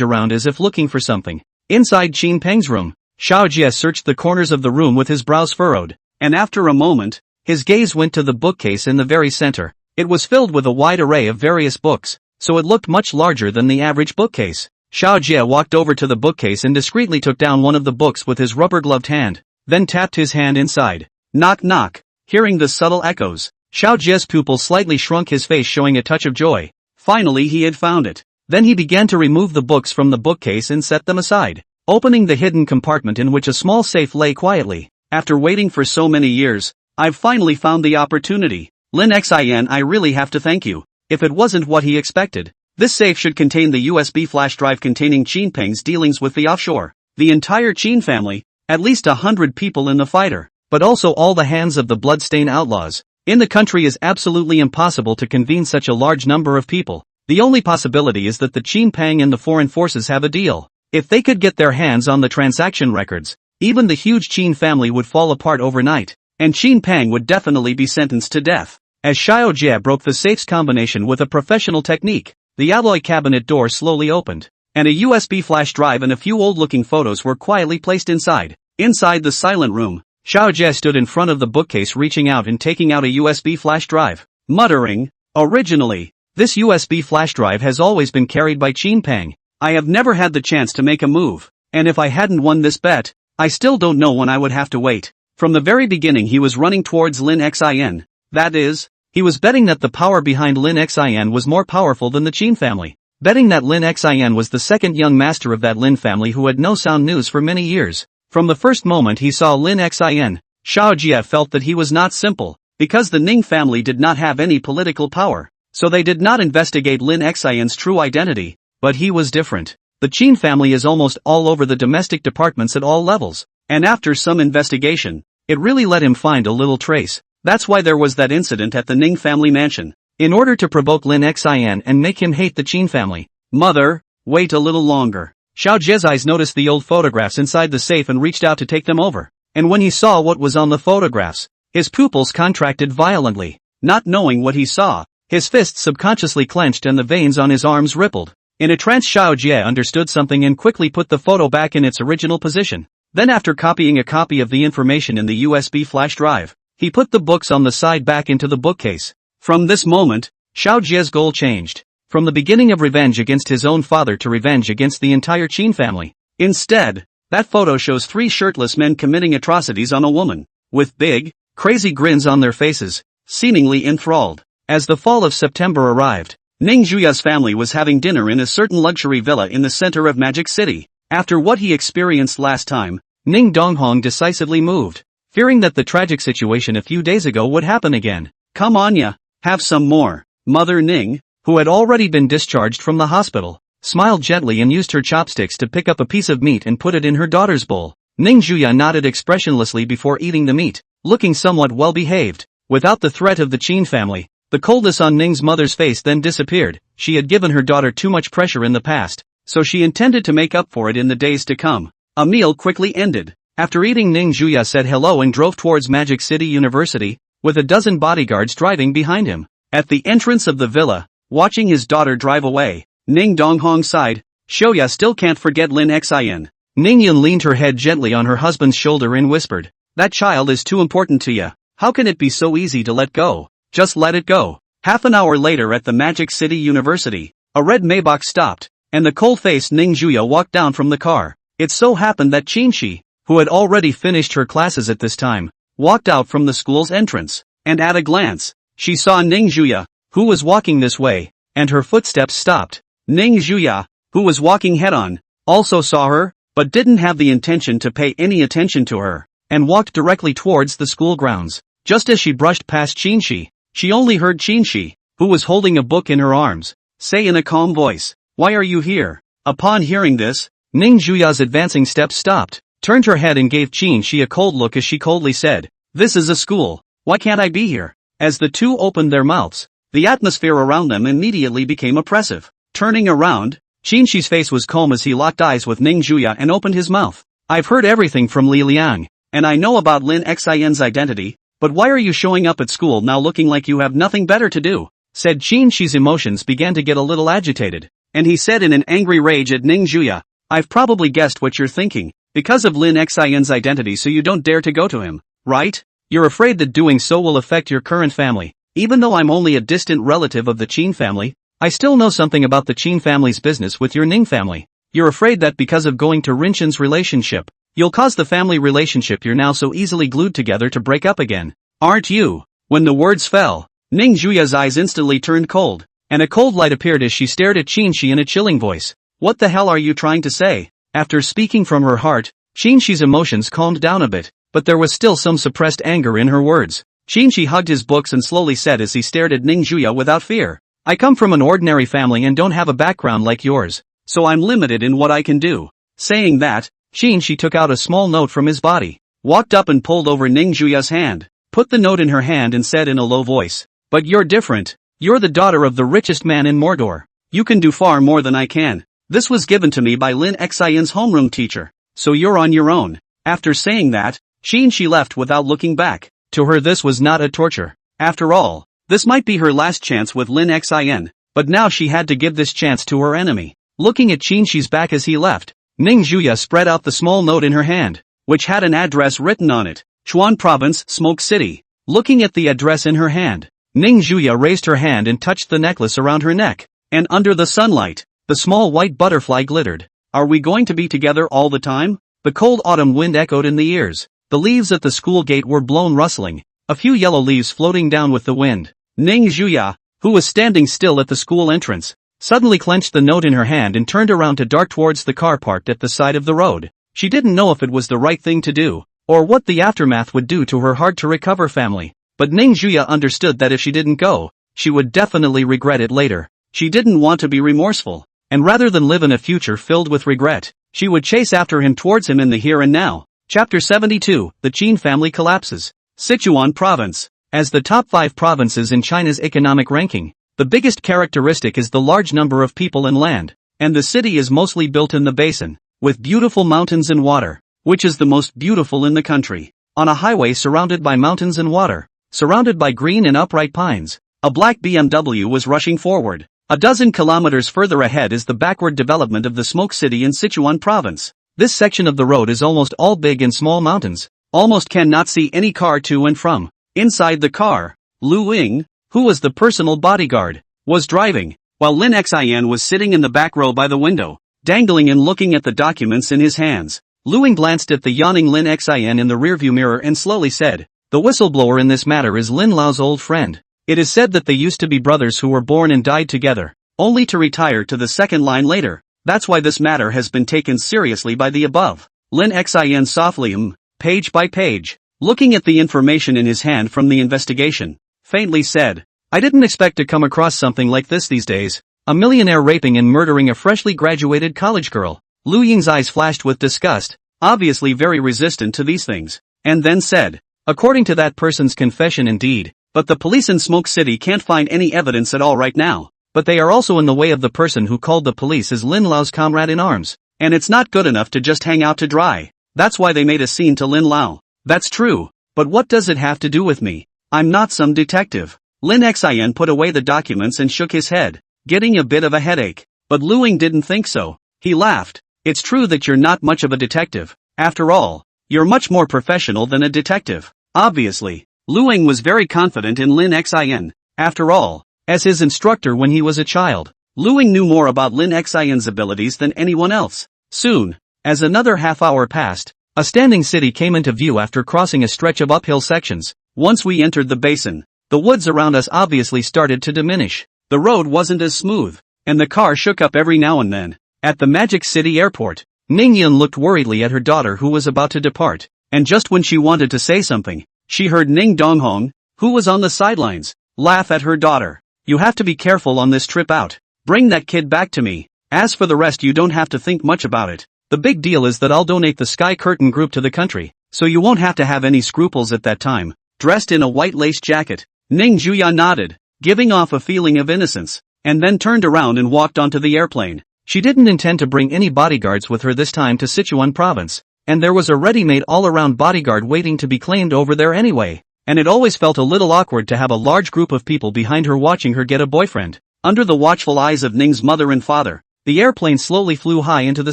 around as if looking for something. Inside Qin Peng's room, Xiao Jie searched the corners of the room with his brows furrowed, and after a moment, his gaze went to the bookcase in the very center. It was filled with a wide array of various books, so it looked much larger than the average bookcase. Xiao Jie walked over to the bookcase and discreetly took down one of the books with his rubber-gloved hand, then tapped his hand inside. Knock knock. Hearing the subtle echoes, Xiao Jie's pupil slightly shrunk, his face showing a touch of joy. Finally he had found it. Then he began to remove the books from the bookcase and set them aside, opening the hidden compartment in which a small safe lay quietly. After waiting for so many years, I've finally found the opportunity. Lin Xin, I really have to thank you. If it wasn't what he expected, this safe should contain the USB flash drive containing Qin Peng's dealings with the offshore, the entire Qin family, at least 100 people in the fighter, but also all the hands of the bloodstain outlaws. In the country is absolutely impossible to convene such a large number of people. The only possibility is that the Qin Peng and the foreign forces have a deal. If they could get their hands on the transaction records, even the huge Qin family would fall apart overnight, and Qin Peng would definitely be sentenced to death. As Xiao Jie broke the safe's combination with a professional technique, the alloy cabinet door slowly opened, and a USB flash drive and a few old-looking photos were quietly placed inside. Inside the silent room, Xiao Jie stood in front of the bookcase reaching out and taking out a USB flash drive, muttering, originally, this USB flash drive has always been carried by Qin Peng. I have never had the chance to make a move, and if I hadn't won this bet, I still don't know when I would have to wait. From the very beginning he was running towards Lin Xin. That is, he was betting that the power behind Lin Xin was more powerful than the Qin family, betting that Lin Xin was the second young master of that Lin family who had no sound news for many years. From the first moment he saw Lin Xin, Xiao Jie felt that he was not simple, because the Ning family did not have any political power, so they did not investigate Lin Xion's true identity, but he was different. The Qin family is almost all over the domestic departments at all levels, and after some investigation, it really let him find a little trace. That's why there was that incident at the Ning family mansion, in order to provoke Lin Xin and make him hate the Qin family. Mother, wait a little longer. Xiao Jie's eyes noticed the old photographs inside the safe and reached out to take them over, and when he saw what was on the photographs, his pupils contracted violently. Not knowing what he saw, his fists subconsciously clenched and the veins on his arms rippled. In a trance Xiao Jie understood something and quickly put the photo back in its original position. Then after copying a copy of the information in the USB flash drive, he put the books on the side back into the bookcase. From this moment, Xiao Jie's goal changed. From the beginning of revenge against his own father to revenge against the entire Qin family. Instead, that photo shows 3 shirtless men committing atrocities on a woman, with big, crazy grins on their faces, seemingly enthralled. As the fall of September arrived, Ning Zhuya's family was having dinner in a certain luxury villa in the center of Magic City. After what he experienced last time, Ning Donghong decisively moved, fearing that the tragic situation a few days ago would happen again. Come on ya, have some more. Mother Ning, who had already been discharged from the hospital, smiled gently and used her chopsticks to pick up a piece of meat and put it in her daughter's bowl. Ning Juya nodded expressionlessly before eating the meat, looking somewhat well-behaved. Without the threat of the Qin family, the coldness on Ning's mother's face then disappeared. She had given her daughter too much pressure in the past, so she intended to make up for it in the days to come. A meal quickly ended. After eating, Ning Juya said hello and drove towards Magic City University, with a dozen bodyguards driving behind him. At the entrance of the villa, watching his daughter drive away, Ning Donghong sighed. Shoya still can't forget Lin Xin. Ning Yun leaned her head gently on her husband's shoulder and whispered, that child is too important to ya. How can it be so easy to let go? Just let it go. Half an hour later at the Magic City University, a red Maybach stopped, and the cold-faced Ning Juya walked down from the car. It so happened that Qinshi, who had already finished her classes at this time, walked out from the school's entrance, and at a glance, she saw Ning Juya, who was walking this way, and her footsteps stopped. Ning Juya, who was walking head-on, also saw her, but didn't have the intention to pay any attention to her, and walked directly towards the school grounds. Just as she brushed past Qinshi, she only heard Qinshi, who was holding a book in her arms, say in a calm voice, why are you here? Upon hearing this, Ning Juya's advancing steps stopped, turned her head and gave Qinshi a cold look as she coldly said, this is a school, why can't I be here? As the two opened their mouths, the atmosphere around them immediately became oppressive. Turning around, Qinshi's face was calm as he locked eyes with Ning Juya and opened his mouth. I've heard everything from Li Liang, and I know about Lin Xin's identity, but why are you showing up at school now looking like you have nothing better to do? Said Qinshi's emotions began to get a little agitated, and he said in an angry rage at Ning Juya, I've probably guessed what you're thinking, because of Lin Xin's identity, so you don't dare to go to him, right? You're afraid that doing so will affect your current family. Even though I'm only a distant relative of the Qin family, I still know something about the Qin family's business with your Ning family. You're afraid that because of going to Rinchen's relationship, you'll cause the family relationship you're now so easily glued together to break up again. Aren't you? When the words fell, Ning Juya's eyes instantly turned cold, and a cold light appeared as she stared at Qinshi in a chilling voice. What the hell are you trying to say? After speaking from her heart, Qinshi's emotions calmed down a bit, but there was still some suppressed anger in her words. Qinshi hugged his books and slowly said as he stared at Ning Juya without fear, I come from an ordinary family and don't have a background like yours, so I'm limited in what I can do. Saying that, Qinshi took out a small note from his body, walked up and pulled over Ning Juya's hand, put the note in her hand and said in a low voice, but you're different. You're the daughter of the richest man in Mordor. You can do far more than I can. This was given to me by Lin Xin's homeroom teacher, so you're on your own. After saying that, Qinshi left without looking back. To her this was not a torture. After all, this might be her last chance with Lin Xin, but now she had to give this chance to her enemy. Looking at Qinshi's back as he left, Ning Juya spread out the small note in her hand, which had an address written on it, Chuan Province, Smoke City. Looking at the address in her hand, Ning Juya raised her hand and touched the necklace around her neck, and under the sunlight, the small white butterfly glittered. Are we going to be together all the time? The cold autumn wind echoed in the ears. The leaves at the school gate were blown rustling, a few yellow leaves floating down with the wind. Ning Juya, who was standing still at the school entrance, suddenly clenched the note in her hand and turned around to dart towards the car parked at the side of the road. She didn't know if it was the right thing to do, or what the aftermath would do to her hard-to-recover family, but Ning Juya understood that if she didn't go, she would definitely regret it later. She didn't want to be remorseful, and rather than live in a future filled with regret, she would chase after him towards him in the here and now. Chapter 72, The Qin Family Collapses. Sichuan Province. As the top 5 provinces in China's economic ranking, the biggest characteristic is the large number of people and land, and the city is mostly built in the basin, with beautiful mountains and water, which is the most beautiful in the country. On a highway surrounded by mountains and water, surrounded by green and upright pines, a black BMW was rushing forward. A dozen kilometers further ahead is the backward development of the Smoke City in Sichuan Province. This section of the road is almost all big and small mountains, almost cannot see any car to and from. Inside the car, Lu Ying, who was the personal bodyguard, was driving, while Lin Xin was sitting in the back row by the window, dangling and looking at the documents in his hands. Lu Ying glanced at the yawning Lin Xin in the rearview mirror and slowly said, the whistleblower in this matter is Lin Lao's old friend. It is said that they used to be brothers who were born and died together, only to retire to the second line later. That's why this matter has been taken seriously by the above. Lin Xin softly page by page, looking at the information in his hand from the investigation, faintly said, I didn't expect to come across something like this these days. A millionaire raping and murdering a freshly graduated college girl. Lu Ying's eyes flashed with disgust, obviously very resistant to these things, and then said, according to that person's confession indeed, but the police in Smoke City can't find any evidence at all right now, but they are also in the way of the person who called the police as Lin Lao's comrade in arms, and it's not good enough to just hang out to dry. That's why they made a scene to Lin Lao. That's true, but what does it have to do with me? I'm not some detective. Lin Xin put away the documents and shook his head, getting a bit of a headache, but Lu Ying didn't think so. He laughed. It's true that you're not much of a detective. After all, you're much more professional than a detective. Obviously, Lu Ying was very confident in Lin Xin. After all, as his instructor when he was a child, Lu Ying knew more about Lin Xin's abilities than anyone else. Soon, as another half hour passed, a standing city came into view after crossing a stretch of uphill sections. Once we entered the basin, the woods around us obviously started to diminish. The road wasn't as smooth, and the car shook up every now and then. At the Magic City airport, Ning Yun looked worriedly at her daughter who was about to depart, and just when she wanted to say something, she heard Ning Donghong, who was on the sidelines, laugh at her daughter. You have to be careful on this trip out. Bring that kid back to me. As for the rest you don't have to think much about it. The big deal is that I'll donate the Sky Curtain group to the country, so you won't have to have any scruples at that time. Dressed in a white lace jacket, Ning Juya nodded, giving off a feeling of innocence, and then turned around and walked onto the airplane. She didn't intend to bring any bodyguards with her this time to Sichuan province, and there was a ready-made all-around bodyguard waiting to be claimed over there anyway, and it always felt a little awkward to have a large group of people behind her watching her get a boyfriend. Under the watchful eyes of Ning's mother and father, the airplane slowly flew high into the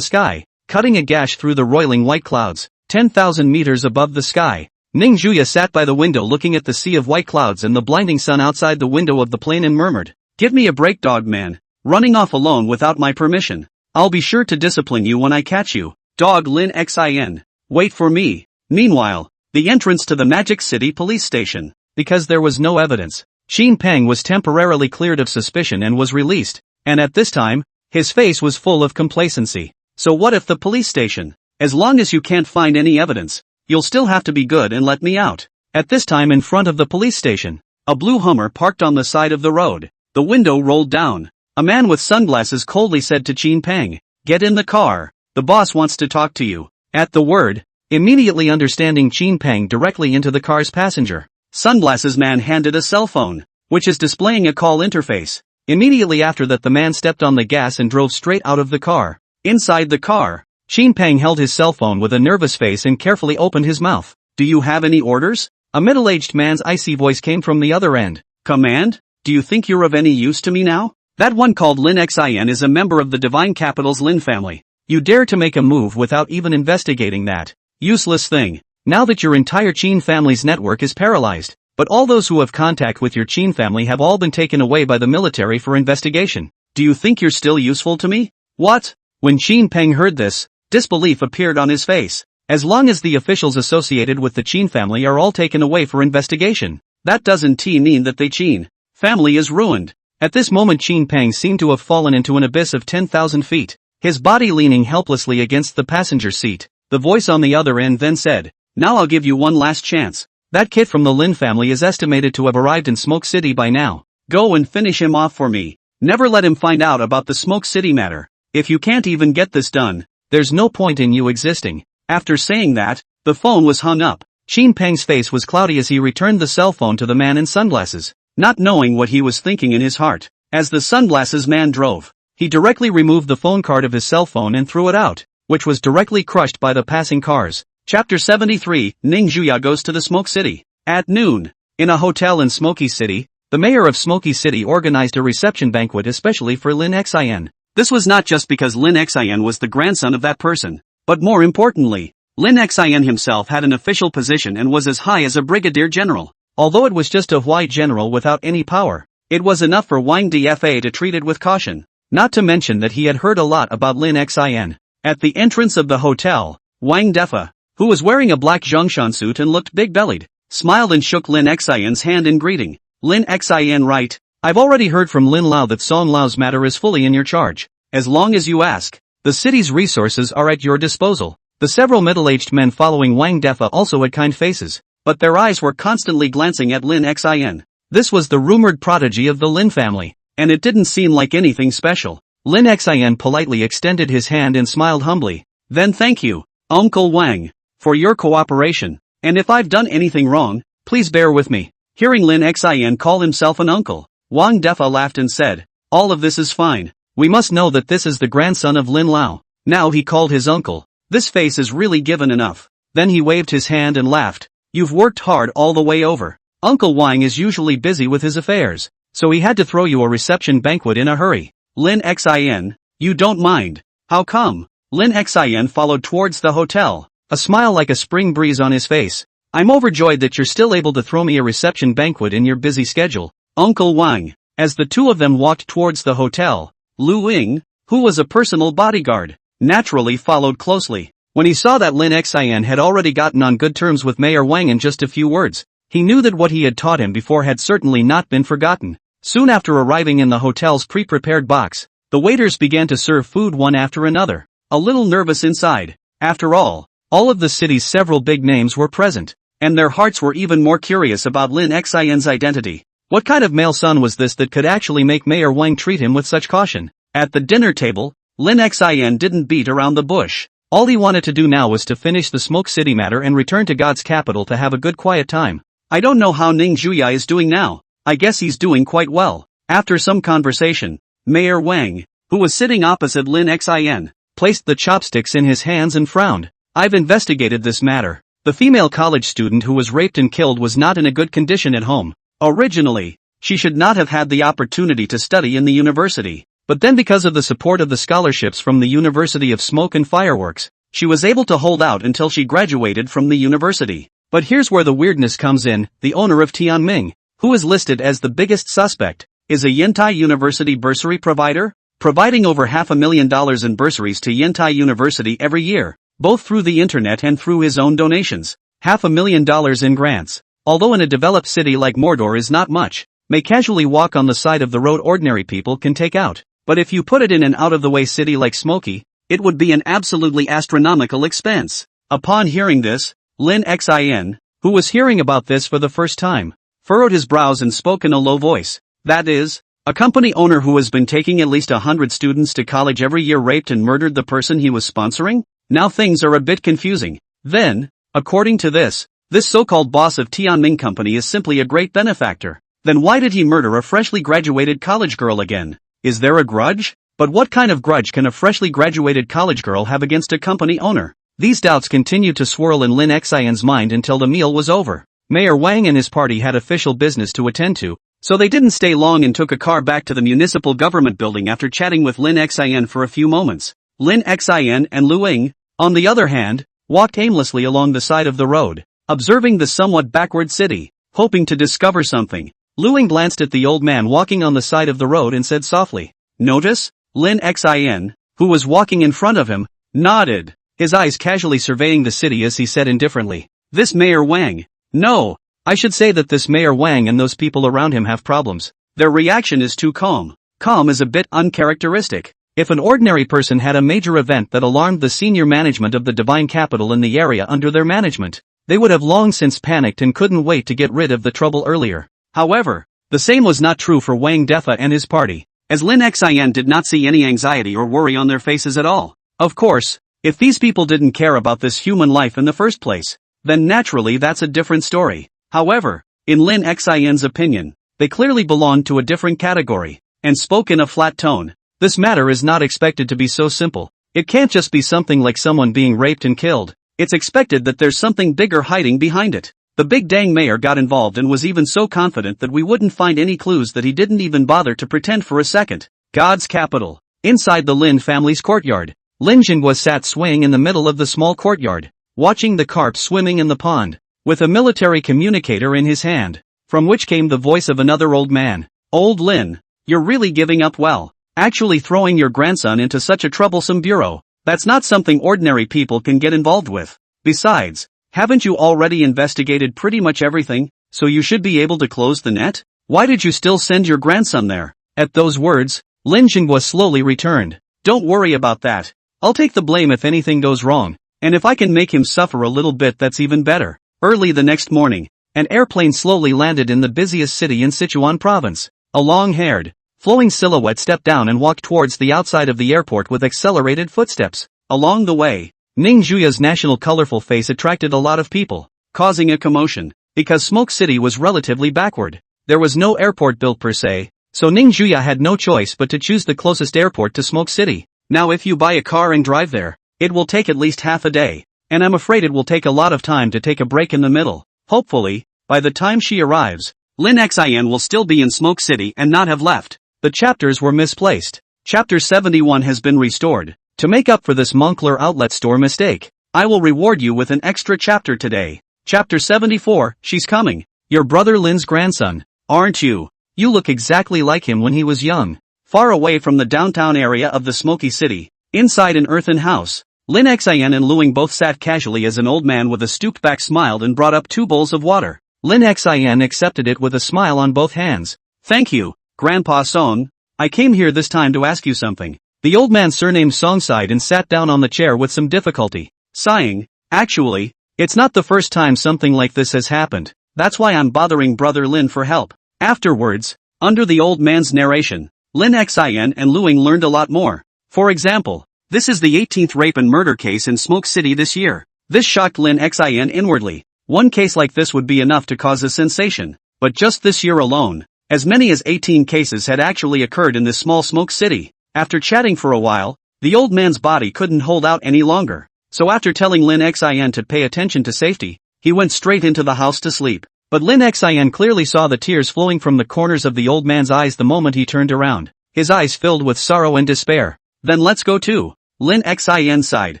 sky, cutting a gash through the roiling white clouds, 10,000 meters above the sky. Ning Juya sat by the window looking at the sea of white clouds and the blinding sun outside the window of the plane and murmured, "Give me a break, dog man. Running off alone without my permission. I'll be sure to discipline you when I catch you, dog Lin Xin. Wait for me." Meanwhile, the entrance to the Magic City police station. Because there was no evidence, Qin Peng was temporarily cleared of suspicion and was released, and at this time, his face was full of complacency. So what if the police station? As long as you can't find any evidence, you'll still have to be good and let me out. At this time in front of the police station, a blue Hummer parked on the side of the road. The window rolled down. A man with sunglasses coldly said to Qin Peng, "Get in the car. The boss wants to talk to you." At the word, immediately understanding Qin Peng directly into the car's passenger, sunglasses man handed a cell phone, which is displaying a call interface. Immediately after that the man stepped on the gas and drove straight out of the car. Inside the car, Qin Peng held his cell phone with a nervous face and carefully opened his mouth. "Do you have any orders?" A middle-aged man's icy voice came from the other end. "Command? Do you think you're of any use to me now? That one called Lin Xin is a member of the Divine Capital's Lin family. You dare to make a move without even investigating that useless thing. Now that your entire Qin family's network is paralyzed, but all those who have contact with your Qin family have all been taken away by the military for investigation. Do you think you're still useful to me?" "What?" When Qin Peng heard this, disbelief appeared on his face. As long as the officials associated with the Qin family are all taken away for investigation, that doesn't mean that the Qin family is ruined. At this moment Qin Peng seemed to have fallen into an abyss of 10,000 feet, his body leaning helplessly against the passenger seat. The voice on the other end then said, "Now I'll give you one last chance. That kid from the Lin family is estimated to have arrived in Smoke City by now. Go and finish him off for me. Never let him find out about the Smoke City matter. If you can't even get this done, there's no point in you existing." After saying that, the phone was hung up. Qin Peng's face was cloudy as he returned the cell phone to the man in sunglasses, not knowing what he was thinking in his heart. As the sunglasses man drove, he directly removed the phone card of his cell phone and threw it out, which was directly crushed by the passing cars. Chapter 73, Ning Juya goes to the Smoke City. At noon, in a hotel in Smoky City, the mayor of Smoky City organized a reception banquet especially for Lin Xin. This was not just because Lin Xin was the grandson of that person, but more importantly, Lin Xin himself had an official position and was as high as a brigadier general. Although it was just a white general without any power, it was enough for Wang Dfa to treat it with caution. Not to mention that he had heard a lot about Lin Xin. At the entrance of the hotel, Wang Defa, who was wearing a black Zhongshan suit and looked big-bellied, smiled and shook Lin Xin's hand in greeting. "Lin Xin, right? I've already heard from Lin Lao that Song Lao's matter is fully in your charge. as long as you ask. The city's resources are at your disposal. The several middle-aged men following Wang Defa also had kind faces, but their eyes were constantly glancing at Lin Xin. This was the rumored prodigy of the Lin family, and it didn't seem like anything special. Lin Xin politely extended his hand and smiled humbly. Then thank you, Uncle Wang, for your cooperation, and if I've done anything wrong, please bear with me. Hearing Lin Xin call himself an uncle, Wang Defa laughed and said, all of this is fine. We must know that this is the grandson of Lin Lao. Now he called his uncle. This face is really given enough. Then he waved his hand and laughed. You've worked hard all the way over. Uncle Wang is usually busy with his affairs, so he had to throw you a reception banquet in a hurry. Lin Xin, you don't mind. How come? Lin Xin followed towards the hotel, a smile like a spring breeze on his face. I'm overjoyed that you're still able to throw me a reception banquet in your busy schedule, Uncle Wang. As the two of them walked towards the hotel, Lu Ying, who was a personal bodyguard, naturally followed closely. When he saw that Lin Xin had already gotten on good terms with Mayor Wang in just a few words, he knew that what he had taught him before had certainly not been forgotten. Soon after arriving in the hotel's pre-prepared box, the waiters began to serve food one after another, a little nervous inside. After all of the city's several big names were present, and their hearts were even more curious about Lin Xin's identity. What kind of male son was this that could actually make Mayor Wang treat him with such caution? At the dinner table, Lin Xin didn't beat around the bush. All he wanted to do now was to finish the Smoke City matter and return to God's capital to have a good quiet time. I don't know how Ning Zhuya is doing now. I guess he's doing quite well. After some conversation, Mayor Wang, who was sitting opposite Lin Xin, placed the chopsticks in his hands and frowned. I've investigated this matter. The female college student who was raped and killed was not in a good condition at home. Originally, she should not have had the opportunity to study in the university, but then because of the support of the scholarships from the University of Smoke and Fireworks, she was able to hold out until she graduated from the university. But here's where the weirdness comes in. The owner of Tianming, who is listed as the biggest suspect, is a Yantai University bursary provider, providing over $500,000 in bursaries to Yantai University every year, both through the internet and through his own donations. $500,000 in grants, although in a developed city like Mordor is not much, may casually walk on the side of the road ordinary people can take out. But if you put it in an out-of-the-way city like Smoky, it would be an absolutely astronomical expense. Upon hearing this, Lin Xin, who was hearing about this for the first time, furrowed his brows and spoke in a low voice. That is, a company owner who has been taking at least 100 students to college every year raped and murdered the person he was sponsoring? Now things are a bit confusing. Then, according to this so-called boss of Tianming Company is simply a great benefactor. Then why did he murder a freshly graduated college girl again? Is there a grudge? But what kind of grudge can a freshly graduated college girl have against a company owner? These doubts continued to swirl in Lin Xin's mind until the meal was over. Mayor Wang and his party had official business to attend to, so they didn't stay long and took a car back to the municipal government building after chatting with Lin Xin for a few moments. Lin Xin and Lu Ying, on the other hand, walked aimlessly along the side of the road, observing the somewhat backward city, hoping to discover something. Lu Ying glanced at the old man walking on the side of the road and said softly, "Notice?" Lin Xin, who was walking in front of him, nodded, his eyes casually surveying the city as he said indifferently, "This Mayor Wang. No, I should say that this Mayor Wang and those people around him have problems. Their reaction is too calm. Calm is a bit uncharacteristic. If an ordinary person had a major event that alarmed the senior management of the divine capital in the area under their management, they would have long since panicked and couldn't wait to get rid of the trouble earlier. However, the same was not true for Wang Defa and his party, as Lin Xin did not see any anxiety or worry on their faces at all. Of course, if these people didn't care about this human life in the first place, then naturally that's a different story. However, in Lin Xin's opinion, they clearly belonged to a different category, and spoke in a flat tone. This matter is not expected to be so simple. It can't just be something like someone being raped and killed. It's expected that there's something bigger hiding behind it. The big dang mayor got involved and was even so confident that we wouldn't find any clues that he didn't even bother to pretend for a second. God's capital. Inside the Lin family's courtyard, Lin Jinghua sat swaying in the middle of the small courtyard, watching the carp swimming in the pond, with a military communicator in his hand, from which came the voice of another old man. Old Lin, you're really giving up well. Actually throwing your grandson into such a troublesome bureau, that's not something ordinary people can get involved with. Besides, haven't you already investigated pretty much everything, so you should be able to close the net? Why did you still send your grandson there? At those words, Lin Jinghua slowly returned. Don't worry about that. I'll take the blame if anything goes wrong, and if I can make him suffer a little bit that's even better. Early the next morning, an airplane slowly landed in the busiest city in Sichuan province. A long-haired, flowing silhouette stepped down and walked towards the outside of the airport with accelerated footsteps. Along the way, Ning Juya's national colorful face attracted a lot of people, causing a commotion. Because Smoke City was relatively backward, there was no airport built per se, so Ning Juya had no choice but to choose the closest airport to Smoke City. Now if you buy a car and drive there, it will take at least half a day, and I'm afraid it will take a lot of time to take a break in the middle. Hopefully, by the time she arrives, Lin Xin will still be in Smoke City and not have left. The chapters were misplaced. Chapter 71 has been restored. To make up for this Moncler outlet store mistake, I will reward you with an extra chapter today. Chapter 74, She's Coming. Your brother Lin's grandson, aren't you? You look exactly like him when he was young. Far away from the downtown area of the smoky city, inside an earthen house, Lin Xin and Luing both sat casually as an old man with a stooped back smiled and brought up 2 bowls of water. Lin Xin accepted it with a smile on both hands. Thank you, Grandpa Song. I came here this time to ask you something. The old man surnamed Song sighed and sat down on the chair with some difficulty. Sighing, actually, it's not the first time something like this has happened. That's why I'm bothering brother Lin for help. Afterwards, under the old man's narration, Lin Xin and Luing learned a lot more. For example, this is the 18th rape and murder case in Smoke City this year. This shocked Lin Xin inwardly. One case like this would be enough to cause a sensation, but just this year alone, as many as 18 cases had actually occurred in this small Smoke City. After chatting for a while, the old man's body couldn't hold out any longer. So after telling Lin Xin to pay attention to safety, he went straight into the house to sleep. But Lin Xin clearly saw the tears flowing from the corners of the old man's eyes the moment he turned around. His eyes filled with sorrow and despair. Then let's go too. Lin Xin sighed.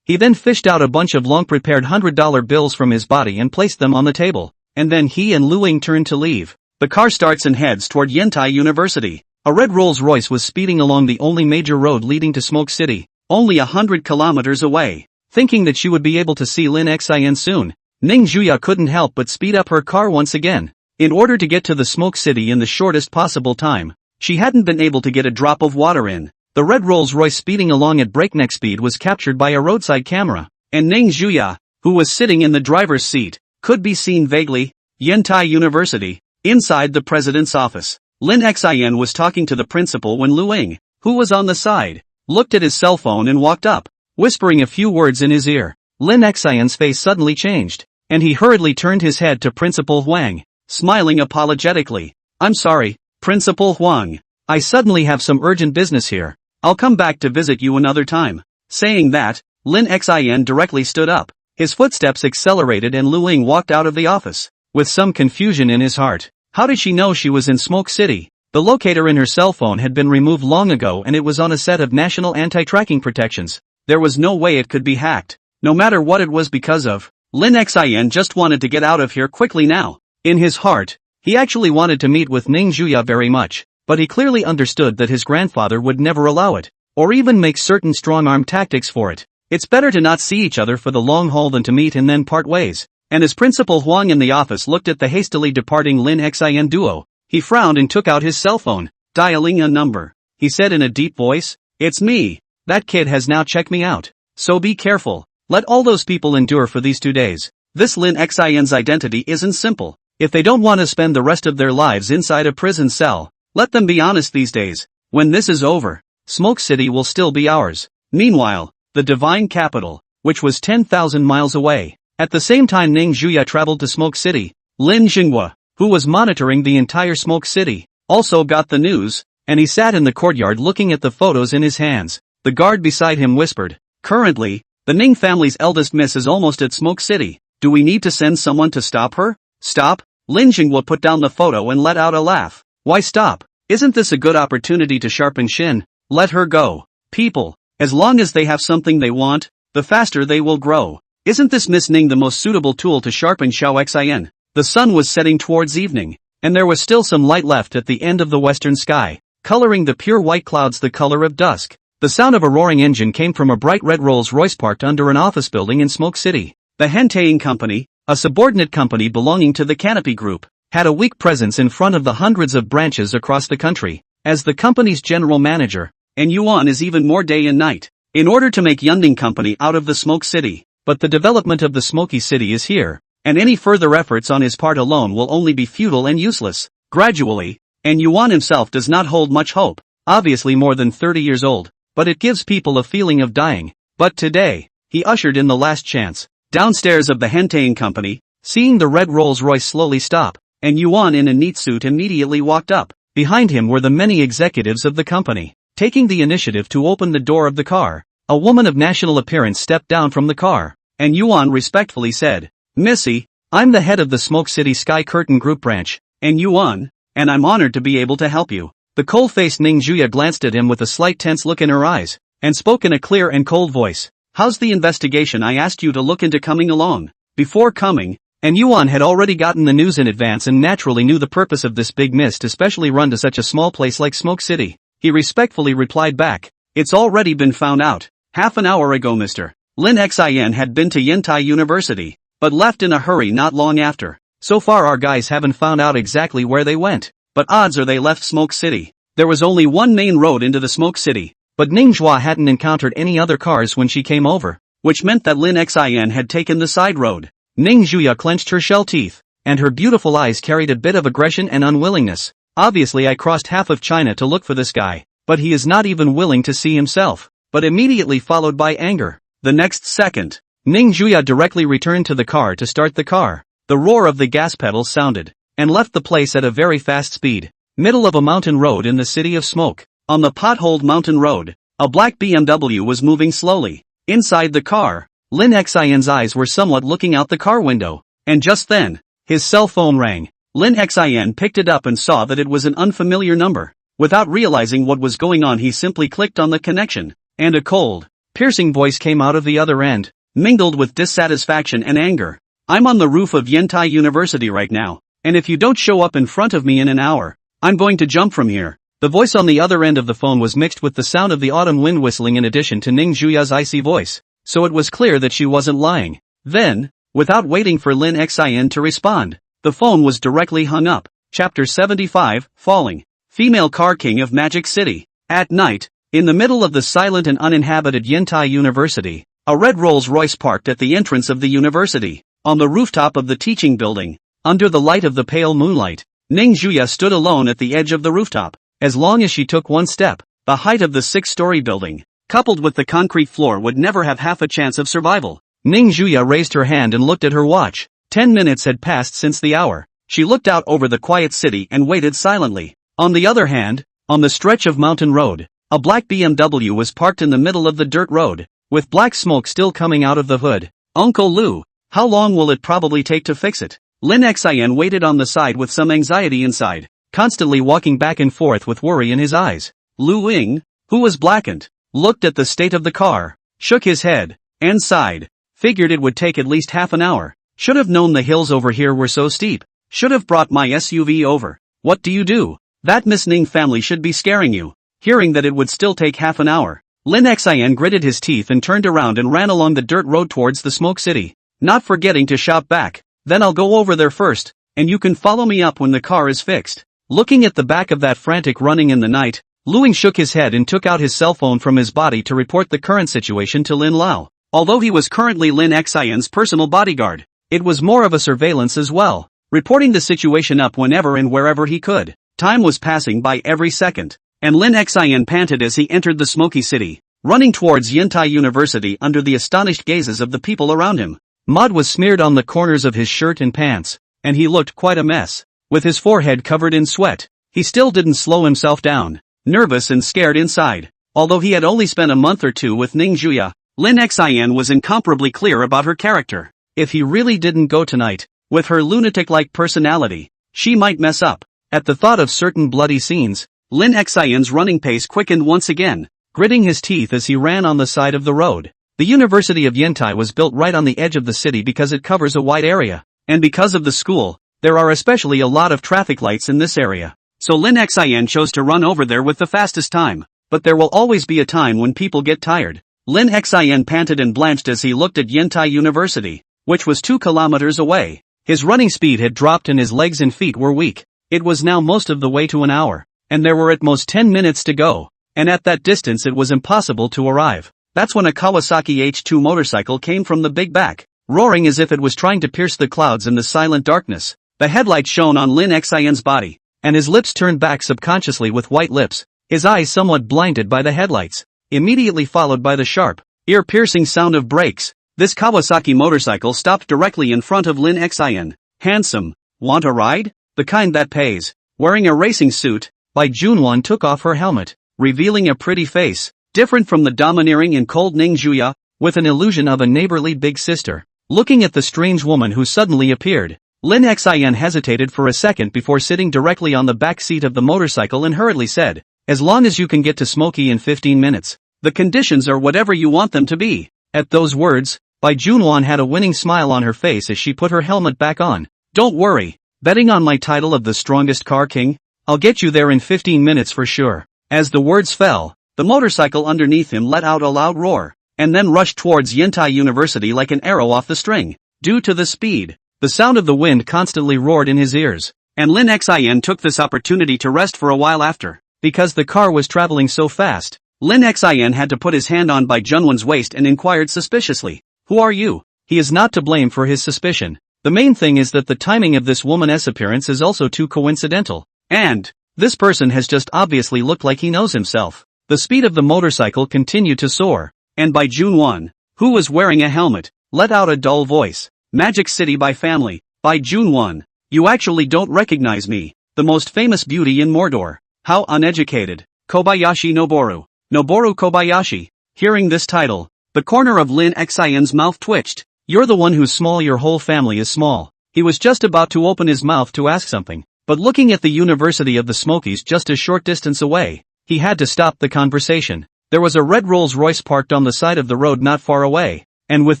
He then fished out a bunch of long-prepared $100 bills from his body and placed them on the table. And then he and Luing turned to leave. The car starts and heads toward Yantai University. A red Rolls-Royce was speeding along the only major road leading to Smoke City, only 100 kilometers away. Thinking that she would be able to see Lin Xin soon, Ning Juya couldn't help but speed up her car once again. In order to get to the Smoke City in the shortest possible time, she hadn't been able to get a drop of water in. The red Rolls-Royce speeding along at breakneck speed was captured by a roadside camera, and Ning Juya, who was sitting in the driver's seat, could be seen vaguely. Yantai University, inside the president's office. Lin Xin was talking to the principal when Luing, who was on the side, looked at his cell phone and walked up, whispering a few words in his ear. Lin Xion's face suddenly changed, and he hurriedly turned his head to Principal Huang, smiling apologetically. I'm sorry, Principal Huang. I suddenly have some urgent business here. I'll come back to visit you another time. Saying that, Lin Xin directly stood up. His footsteps accelerated and Luing walked out of the office, with some confusion in his heart. How did she know she was in Smoke City? The locator in her cell phone had been removed long ago and it was on a set of national anti-tracking protections. There was no way it could be hacked, no matter what it was because of. Lin Xin just wanted to get out of here quickly now. In his heart, he actually wanted to meet with Ning Juya very much, but he clearly understood that his grandfather would never allow it, or even make certain strong-arm tactics for it. It's better to not see each other for the long haul than to meet and then part ways. And as Principal Huang in the office looked at the hastily departing Lin Xin duo, he frowned and took out his cell phone, dialing a number. He said in a deep voice, "It's me. That kid has now checked me out. So be careful. Let all those people endure for these 2 days. This Lin Xion's identity isn't simple. If they don't want to spend the rest of their lives inside a prison cell, let them be honest these days. When this is over, Smoke City will still be ours." Meanwhile, the divine capital, which was 10,000 miles away. At the same time Ning Juya traveled to Smoke City, Lin Jinghua, who was monitoring the entire Smoke City, also got the news, and he sat in the courtyard looking at the photos in his hands. The guard beside him whispered, "Currently, the Ning family's eldest miss is almost at Smoke City. Do we need to send someone to stop her?" "Stop?" Lin Jinghua put down the photo and let out a laugh. "Why stop? Isn't this a good opportunity to sharpen shin? Let her go. People, as long as they have something they want, the faster they will grow. Isn't this Miss Ning the most suitable tool to sharpen Xiao Xin?" The sun was setting towards evening, and there was still some light left at the end of the western sky, coloring the pure white clouds the color of dusk. The sound of a roaring engine came from a bright red Rolls-Royce parked under an office building in Smoke City. The Hentaying Company, a subordinate company belonging to the Canopy Group, had a weak presence in front of the hundreds of branches across the country. As the company's general manager, and Yuan is even more day and night. In order to make Yunding Company out of the Smoke City. But the development of the Smoky City is here, and any further efforts on his part alone will only be futile and useless. Gradually, and Yuan himself does not hold much hope, obviously more than 30 years old, but it gives people a feeling of dying. But today, he ushered in the last chance. Downstairs of the Henteing Company, seeing the red Rolls-Royce slowly stop, and Yuan in a neat suit immediately walked up. Behind him were the many executives of the company. Taking the initiative to open the door of the car, a woman of national appearance stepped down from the car, and Yuan respectfully said, "Missy, I'm the head of the Smoke City Sky Curtain Group branch, and Yuan, and I'm honored to be able to help you." The cold-faced Ning Juya glanced at him with a slight tense look in her eyes, and spoke in a clear and cold voice. "How's the investigation I asked you to look into coming along?" Before coming, and Yuan had already gotten the news in advance and naturally knew the purpose of this big mist, especially run to such a small place like Smoke City. He respectfully replied back, "It's already been found out. Half an hour ago Mr. Lin Xin had been to Yantai University, but left in a hurry not long after. So far our guys haven't found out exactly where they went, but odds are they left Smoke City. There was only one main road into the Smoke City, but Ningjua hadn't encountered any other cars when she came over, which meant that Lin Xin had taken the side road." Ning Juya clenched her shell teeth, and her beautiful eyes carried a bit of aggression and unwillingness. "Obviously I crossed half of China to look for this guy, but he is not even willing to see himself," but immediately followed by anger. The next second, Ning Juya directly returned to the car to start the car. The roar of the gas pedals sounded, and left the place at a very fast speed. Middle of a mountain road in the city of smoke. On the potholed mountain road, a black BMW was moving slowly. Inside the car, Lin Xin's eyes were somewhat looking out the car window, and just then, his cell phone rang. Lin Xin picked it up and saw that it was an unfamiliar number. Without realizing what was going on, he simply clicked on the connection, and a cold, piercing voice came out of the other end, mingled with dissatisfaction and anger. "I'm on the roof of Yantai University right now, and if you don't show up in front of me in an hour, I'm going to jump from here." The voice on the other end of the phone was mixed with the sound of the autumn wind whistling in addition to Ning Juya's icy voice, so it was clear that she wasn't lying. Then, without waiting for Lin Xin to respond, the phone was directly hung up. Chapter 75, Falling. Female Car King of Magic City. At night, in the middle of the silent and uninhabited Yantai University, a red Rolls-Royce parked at the entrance of the university. On the rooftop of the teaching building, under the light of the pale moonlight, Ning Juya stood alone at the edge of the rooftop. As long as she took one step, the height of the 6-story building, coupled with the concrete floor, would never have half a chance of survival. Ning Juya raised her hand and looked at her watch. 10 minutes had passed since the hour. She looked out over the quiet city and waited silently. On the other hand, on the stretch of mountain road, a black BMW was parked in the middle of the dirt road, with black smoke still coming out of the hood. "Uncle Lu, how long will it probably take to fix it?" Lin Xin waited on the side with some anxiety inside, constantly walking back and forth with worry in his eyes. Lu Ying, who was blackened, looked at the state of the car, shook his head, and sighed. "Figured it would take at least half an hour. Should have known the hills over here were so steep. Should have brought my SUV over." "What do you do? That Miss Ning family should be scaring you." Hearing that it would still take half an hour, Lin Xin gritted his teeth and turned around and ran along the dirt road towards the Smoke City, not forgetting to shout back, "Then I'll go over there first, and you can follow me up when the car is fixed." Looking at the back of that frantic running in the night, Lu Ying shook his head and took out his cell phone from his body to report the current situation to Lin Lao. Although he was currently Lin Xin's personal bodyguard, it was more of a surveillance as well, reporting the situation up whenever and wherever he could. Time was passing by every second, and Lin Xin panted as he entered the smoky city, running towards Yantai University under the astonished gazes of the people around him. Mud was smeared on the corners of his shirt and pants, and he looked quite a mess. With his forehead covered in sweat, he still didn't slow himself down, nervous and scared inside. Although he had only spent a month or two with Ning Juya, Lin Xin was incomparably clear about her character. If he really didn't go tonight, with her lunatic-like personality, she might mess up. At the thought of certain bloody scenes, Lin Xin's running pace quickened once again, gritting his teeth as he ran on the side of the road. The University of Yantai was built right on the edge of the city because it covers a wide area, and because of the school, there are especially a lot of traffic lights in this area. So Lin Xin chose to run over there with the fastest time. But there will always be a time when people get tired. Lin Xin panted and blanched as he looked at Yantai University, which was 2 kilometers away. His running speed had dropped and his legs and feet were weak. It was now most of the way to an hour, and there were at most 10 minutes to go. and at that distance it was impossible to arrive. That's when a Kawasaki H2 motorcycle came from the big back, roaring as if it was trying to pierce the clouds in the silent darkness. The headlight shone on Lin Xian's body, and his lips turned back subconsciously with white lips, his eyes somewhat blinded by the headlights, immediately followed by the sharp, ear-piercing sound of brakes. This Kawasaki motorcycle stopped directly in front of Lin Xian. Handsome. Want a ride? The kind that pays. Wearing a racing suit, Bai Junwan took off her helmet, revealing a pretty face, different from the domineering and cold Ning Juya, with an illusion of a neighborly big sister. Looking at the strange woman who suddenly appeared, Lin Xian hesitated for a second before sitting directly on the back seat of the motorcycle and hurriedly said, "As long as you can get to Smoky in 15 minutes, the conditions are whatever you want them to be." At those words, Bai Junwan had a winning smile on her face as she put her helmet back on. "Don't worry, betting on my title of the strongest car king? I'll get you there in 15 minutes for sure." As the words fell, the motorcycle underneath him let out a loud roar, and then rushed towards Yantai University like an arrow off the string. Due to the speed, the sound of the wind constantly roared in his ears, and Lin Xian took this opportunity to rest for a while after. Because the car was traveling so fast, Lin Xian had to put his hand on Bai Junwan's waist and inquired suspiciously, "Who are you?" He is not to blame for his suspicion. The main thing is that the timing of this woman's appearance is also too coincidental. And this person has just obviously looked like he knows himself. The speed of the motorcycle continued to soar, and Bai Junwan, who was wearing a helmet, let out a dull voice. "Magic City by family, Bai Junwan. You actually don't recognize me, the most famous beauty in Mordor. How uneducated. Kobayashi Noboru. Noboru Kobayashi." Hearing this title, the corner of Lin Xian's mouth twitched. "You're the one who's small, your whole family is small." He was just about to open his mouth to ask something, but looking at the University of the Smokies just a short distance away, he had to stop the conversation. There was a red Rolls-Royce parked on the side of the road not far away, and with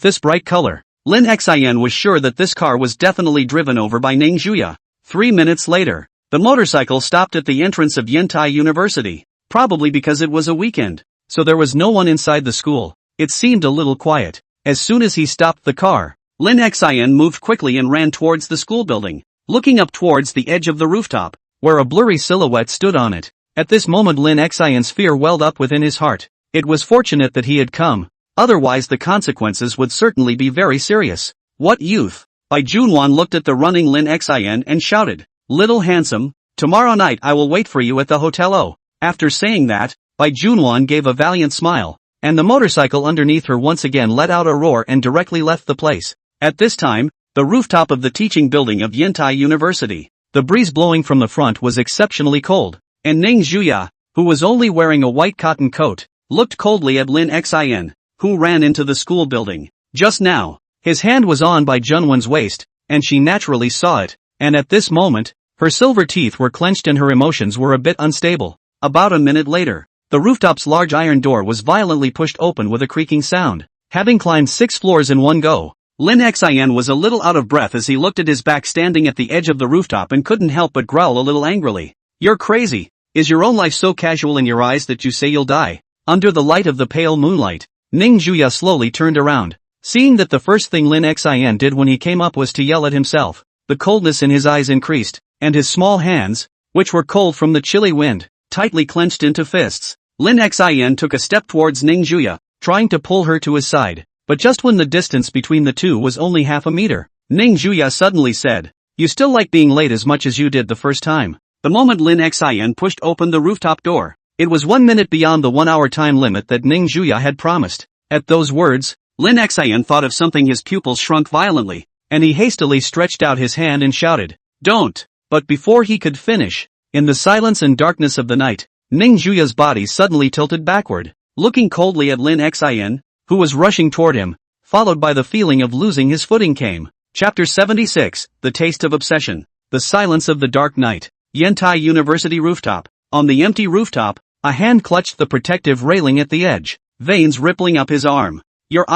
this bright color, Lin Xian was sure that this car was definitely driven over by Ning Juya. 3 minutes later, the motorcycle stopped at the entrance of Yantai University, probably because it was a weekend, so there was no one inside the school. It seemed a little quiet. As soon as he stopped the car, Lin Xian moved quickly and ran towards the school building, looking up towards the edge of the rooftop, where a blurry silhouette stood on it. At this moment Lin Xian's fear welled up within his heart. It was fortunate that he had come, otherwise the consequences would certainly be very serious. "What youth?" Bai Junwan looked at the running Lin Xian and shouted, "Little handsome, tomorrow night I will wait for you at the Hotel O." After saying that, Bai Junwan gave a valiant smile, and the motorcycle underneath her once again let out a roar and directly left the place. At this time, the rooftop of the teaching building of Yantai University, the breeze blowing from the front was exceptionally cold, and Ning Juya, who was only wearing a white cotton coat, looked coldly at Lin Xian, who ran into the school building. Just now, his hand was on Bai Junwan's waist, and she naturally saw it, and at this moment, her silver teeth were clenched and her emotions were a bit unstable. About a minute later, the rooftop's large iron door was violently pushed open with a creaking sound. Having climbed 6 floors in one go, Lin Xian was a little out of breath as he looked at his back standing at the edge of the rooftop and couldn't help but growl a little angrily. "You're crazy. Is your own life so casual in your eyes that you say you'll die?" Under the light of the pale moonlight, Ning Juya slowly turned around, seeing that the first thing Lin Xian did when he came up was to yell at himself. The coldness in his eyes increased, and his small hands, which were cold from the chilly wind, tightly clenched into fists. Lin Xian took a step towards Ning Juya, trying to pull her to his side, but just when the distance between the two was only half a meter, Ning Juya suddenly said, "You still like being late as much as you did the first time." The moment Lin Xian pushed open the rooftop door, it was 1 minute beyond the 1-hour time limit that Ning Juya had promised. At those words, Lin Xian thought of something, his pupils shrunk violently, and he hastily stretched out his hand and shouted, "Don't!" But before he could finish, in the silence and darkness of the night, Ning Juya's body suddenly tilted backward, looking coldly at Lin Xian, who was rushing toward him, followed by the feeling of losing his footing came. Chapter 76, The Taste of Obsession. The silence of the dark night. Yantai University rooftop. On the empty rooftop, a hand clutched the protective railing at the edge, veins rippling up his arm. "You're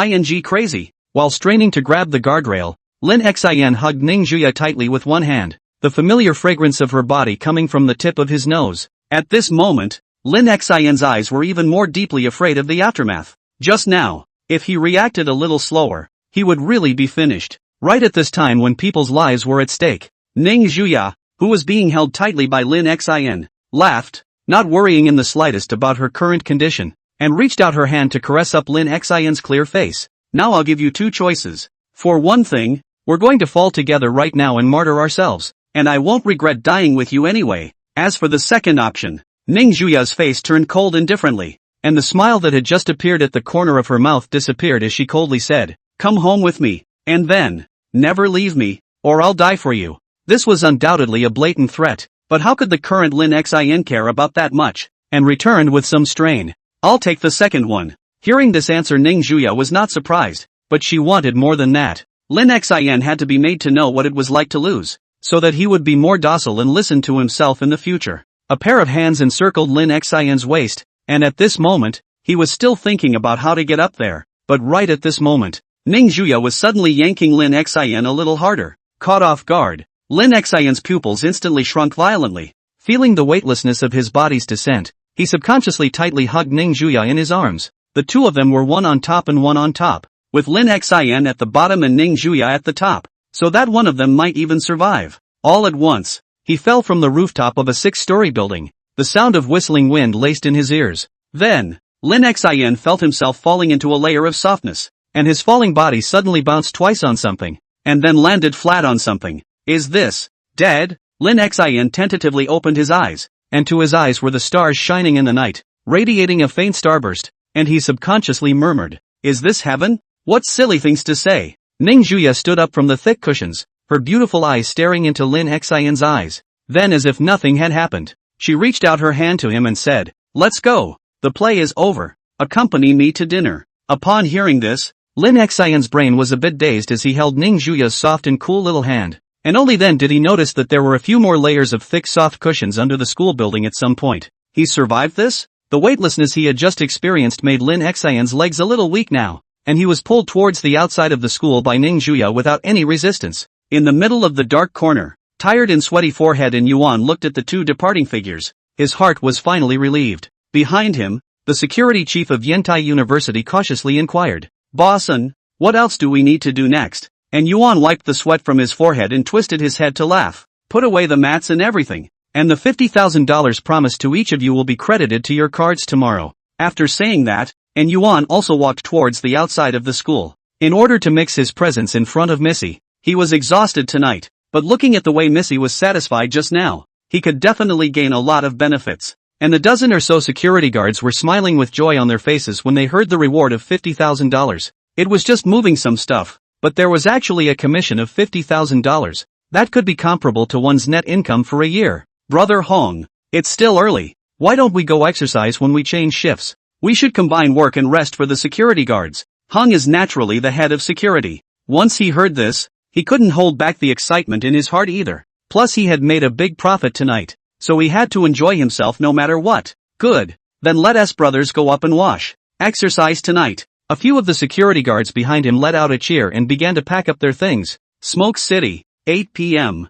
crazy." While straining to grab the guardrail, Lin Xian hugged Ning Juya tightly with one hand, the familiar fragrance of her body coming from the tip of his nose. At this moment, Lin Xian's eyes were even more deeply afraid of the aftermath. Just now, if he reacted a little slower, he would really be finished. Right at this time when people's lives were at stake, Ning Juya, who was being held tightly by Lin Xian, laughed, not worrying in the slightest about her current condition, and reached out her hand to caress up Lin Xin's clear face. Now I'll give you two choices. For one thing, we're going to fall together right now and martyr ourselves, and I won't regret dying with you anyway. As for the second option, Ning Juya's face turned cold indifferently, and the smile that had just appeared at the corner of her mouth disappeared as she coldly said, "Come home with me, and then, never leave me, or I'll die for you." This was undoubtedly a blatant threat, but how could the current Lin Xin care about that much? And returned with some strain, "I'll take the second one." Hearing this answer, Ning Juya was not surprised, but she wanted more than that. Lin Xin had to be made to know what it was like to lose, so that he would be more docile and listen to himself in the future. A pair of hands encircled Lin Xin's waist, and at this moment, he was still thinking about how to get up there, but right at this moment, Ning Juya was suddenly yanking Lin Xin a little harder. Caught off guard, Lin Xin's pupils instantly shrunk violently. Feeling the weightlessness of his body's descent, he subconsciously tightly hugged Ning Juya in his arms. The two of them were one on top and one on top, with Lin Xin at the bottom and Ning Juya at the top, so that one of them might even survive. All at once, he fell from the rooftop of a 6-story building. The sound of whistling wind laced in his ears. Then, Lin Xin felt himself falling into a layer of softness, and his falling body suddenly bounced twice on something, and then landed flat on something. Is this dead? Lin Xin tentatively opened his eyes, and to his eyes were the stars shining in the night, radiating a faint starburst, and he subconsciously murmured, "Is this heaven? What silly things to say." Ning Juya stood up from the thick cushions, her beautiful eyes staring into Lin Xin's eyes. Then, as if nothing had happened, she reached out her hand to him and said, "Let's go. The play is over. Accompany me to dinner." Upon hearing this, Lin Xin's brain was a bit dazed as he held Ning Juya's soft and cool little hand, and only then did he notice that there were a few more layers of thick soft cushions under the school building at some point. He survived this? The weightlessness he had just experienced made Lin Xin's legs a little weak now, and he was pulled towards the outside of the school by Ning Juya without any resistance. In the middle of the dark corner, tired and sweaty forehead and Yuan looked at the two departing figures. His heart was finally relieved. Behind him, the security chief of Yantai University cautiously inquired, "Bosson, what else do we need to do next?" And Yuan wiped the sweat from his forehead and twisted his head to laugh. "Put away the mats and everything, and the $50,000 promised to each of you will be credited to your cards tomorrow." After saying that, and Yuan also walked towards the outside of the school, in order to mix his presence in front of Missy. He was exhausted tonight, but looking at the way Missy was satisfied just now, he could definitely gain a lot of benefits. And the dozen or so security guards were smiling with joy on their faces when they heard the reward of $50,000. It was just moving some stuff, but there was actually a commission of $50,000. That could be comparable to one's net income for a year. "Brother Hong, it's still early. Why don't we go exercise when we change shifts? We should combine work and rest for the security guards." Hong is naturally the head of security. Once he heard this, he couldn't hold back the excitement in his heart either. Plus he had made a big profit tonight, so he had to enjoy himself no matter what. "Good. Then let us brothers go up and wash. Exercise tonight." A few of the security guards behind him let out a cheer and began to pack up their things. Smoke City, 8 p.m.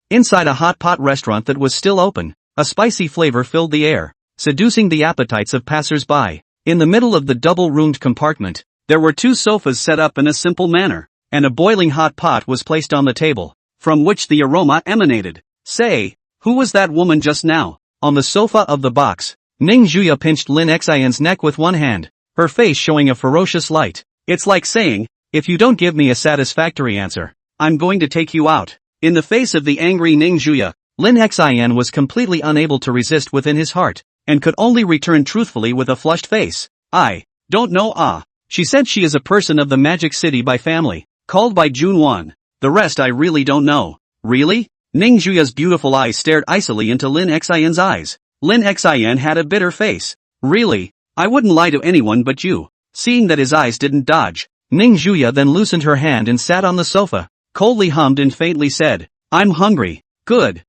Inside a hot pot restaurant that was still open, a spicy flavor filled the air, seducing the appetites of passers-by. In the middle of the double-roomed compartment, there were two sofas set up in a simple manner, and a boiling hot pot was placed on the table, from which the aroma emanated. "Say, who was that woman just now?" On the sofa of the box, Ning Juya pinched Lin Xin's neck with one hand, her face showing a ferocious light. "It's like saying, if you don't give me a satisfactory answer, I'm going to take you out." In the face of the angry Ning Juya, Lin Xin was completely unable to resist within his heart, and could only return truthfully with a flushed face. "I don't know She said she is a person of the Magic City by family, called by Junwan. The rest I really don't know." "Really?" Ning Juya's beautiful eyes stared icily into Lin Xin's eyes. Lin Xin had a bitter face. "Really? I wouldn't lie to anyone but you." Seeing that his eyes didn't dodge, Ning Juya then loosened her hand and sat on the sofa, coldly hummed and faintly said, "I'm hungry." Good.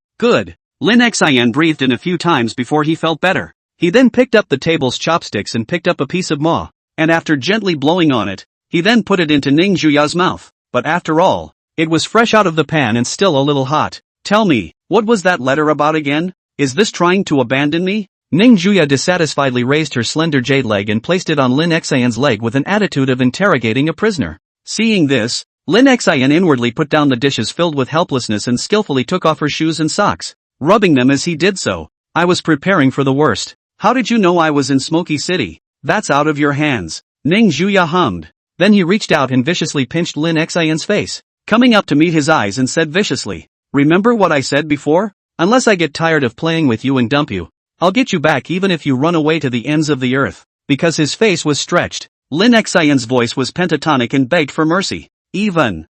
Lin Xin breathed in a few times before he felt better. He then picked up the table's chopsticks and picked up a piece of ma, and after gently blowing on it, he then put it into Ning Juya's mouth. But after all, it was fresh out of the pan and still a little hot. "Tell me, what was that letter about again? Is this trying to abandon me?" Ning Juya dissatisfiedly raised her slender jade leg and placed it on Lin Xin's leg with an attitude of interrogating a prisoner. Seeing this, Lin Xin inwardly put down the dishes filled with helplessness and skillfully took off her shoes and socks, rubbing them as he did so. I was preparing for the worst. How did you know I was in Smoky City? That's out of your hands. Ning Juya hummed. Then he reached out and viciously pinched Lin Xian's face, coming up to meet his eyes and said viciously, "Remember what I said before? Unless I get tired of playing with you and dump you, I'll get you back even if you run away to the ends of the earth." Because his face was stretched, Lin Xian's voice was pentatonic and begged for mercy. Even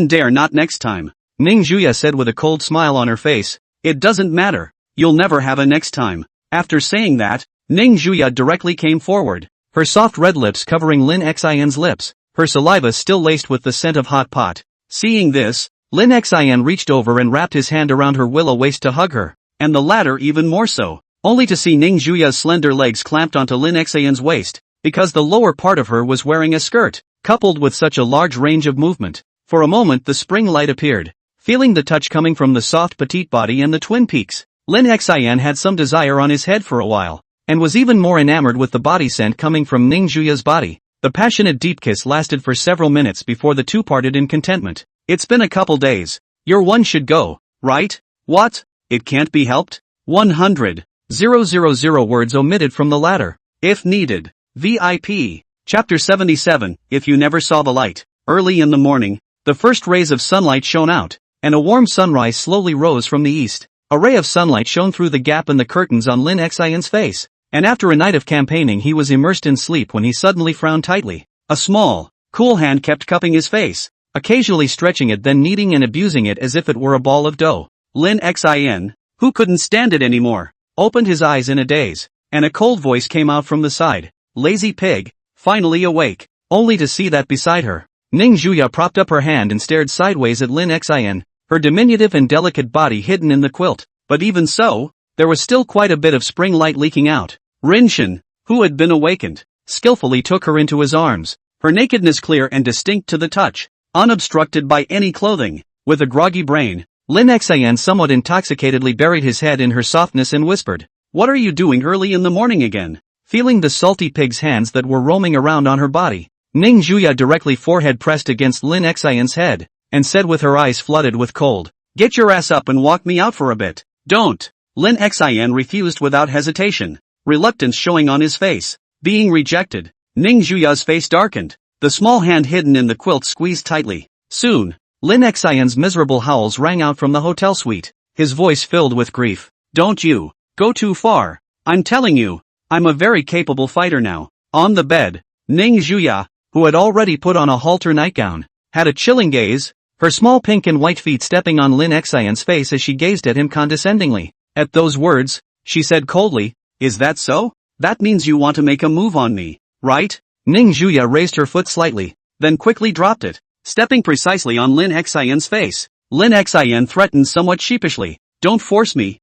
dare not next time. Ning Juya said with a cold smile on her face, "It doesn't matter. You'll never have a next time." After saying that, Ning Juya directly came forward, her soft red lips covering Lin Xian's lips, her saliva still laced with the scent of hot pot. Seeing this, Lin Xian reached over and wrapped his hand around her willow waist to hug her, and the latter even more so, only to see Ning Juya's slender legs clamped onto Lin Xian's waist, because the lower part of her was wearing a skirt, coupled with such a large range of movement. For a moment the spring light appeared, feeling the touch coming from the soft petite body and the twin peaks. Lin Xian had some desire on his head for a while, and was even more enamored with the body scent coming from Ning Juya's body. The passionate deep kiss lasted for several minutes before the two parted in contentment. "It's been a couple days. Your one should go, right? What? It can't be helped?" 100,000 words omitted from the latter. If needed. VIP. Chapter 77. If you never saw the light. Early in the morning, the first rays of sunlight shone out, and a warm sunrise slowly rose from the east. A ray of sunlight shone through the gap in the curtains on Lin Xian's face, and after a night of campaigning he was immersed in sleep when he suddenly frowned tightly. A small, cool hand kept cupping his face, occasionally stretching it then kneading and abusing it as if it were a ball of dough. Lin Xian, who couldn't stand it anymore, opened his eyes in a daze, and a cold voice came out from the side. "Lazy pig, finally awake," only to see that beside her, Ning Juya propped up her hand and stared sideways at Lin Xian, her diminutive and delicate body hidden in the quilt. But even so, there was still quite a bit of spring light leaking out. Rinshin, who had been awakened, skillfully took her into his arms, her nakedness clear and distinct to the touch, unobstructed by any clothing. With a groggy brain, Lin Xian somewhat intoxicatedly buried his head in her softness and whispered, "What are you doing early in the morning again?" Feeling the salty pig's hands that were roaming around on her body, Ning Juya directly forehead pressed against Lin Xian's head, and said with her eyes flooded with cold, "Get your ass up and walk me out for a bit." "Don't." Lin Xian refused without hesitation, reluctance showing on his face. Being rejected, Ning Juya's face darkened, the small hand hidden in the quilt squeezed tightly. Soon, Lin Xian's miserable howls rang out from the hotel suite, his voice filled with grief. "Don't you go too far. I'm telling you, I'm a very capable fighter now." On the bed, Ning Juya, who had already put on a halter nightgown, had a chilling gaze, her small pink and white feet stepping on Lin Xian's face as she gazed at him condescendingly. At those words, she said coldly, "Is that so? That means you want to make a move on me, right?" Ning Juya raised her foot slightly, then quickly dropped it, stepping precisely on Lin Xian's face. Lin Xian threatened somewhat sheepishly, "Don't force me,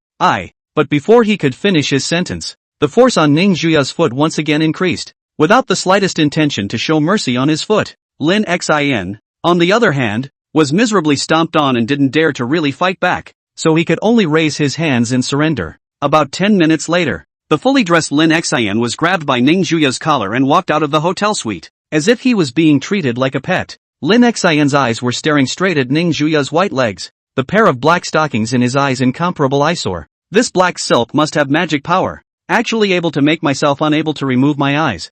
But before he could finish his sentence, the force on Ning Juya's foot once again increased, without the slightest intention to show mercy on his foot. Lin Xian, on the other hand, was miserably stomped on and didn't dare to really fight back, so he could only raise his hands in surrender. About 10 minutes later, the fully dressed Lin Xian was grabbed by Ning Juya's collar and walked out of the hotel suite, as if he was being treated like a pet. Lin Xian's eyes were staring straight at Ning Juya's white legs, the pair of black stockings in his eyes incomparable eyesore. This black silk must have magic power, actually able to make myself unable to remove my eyes.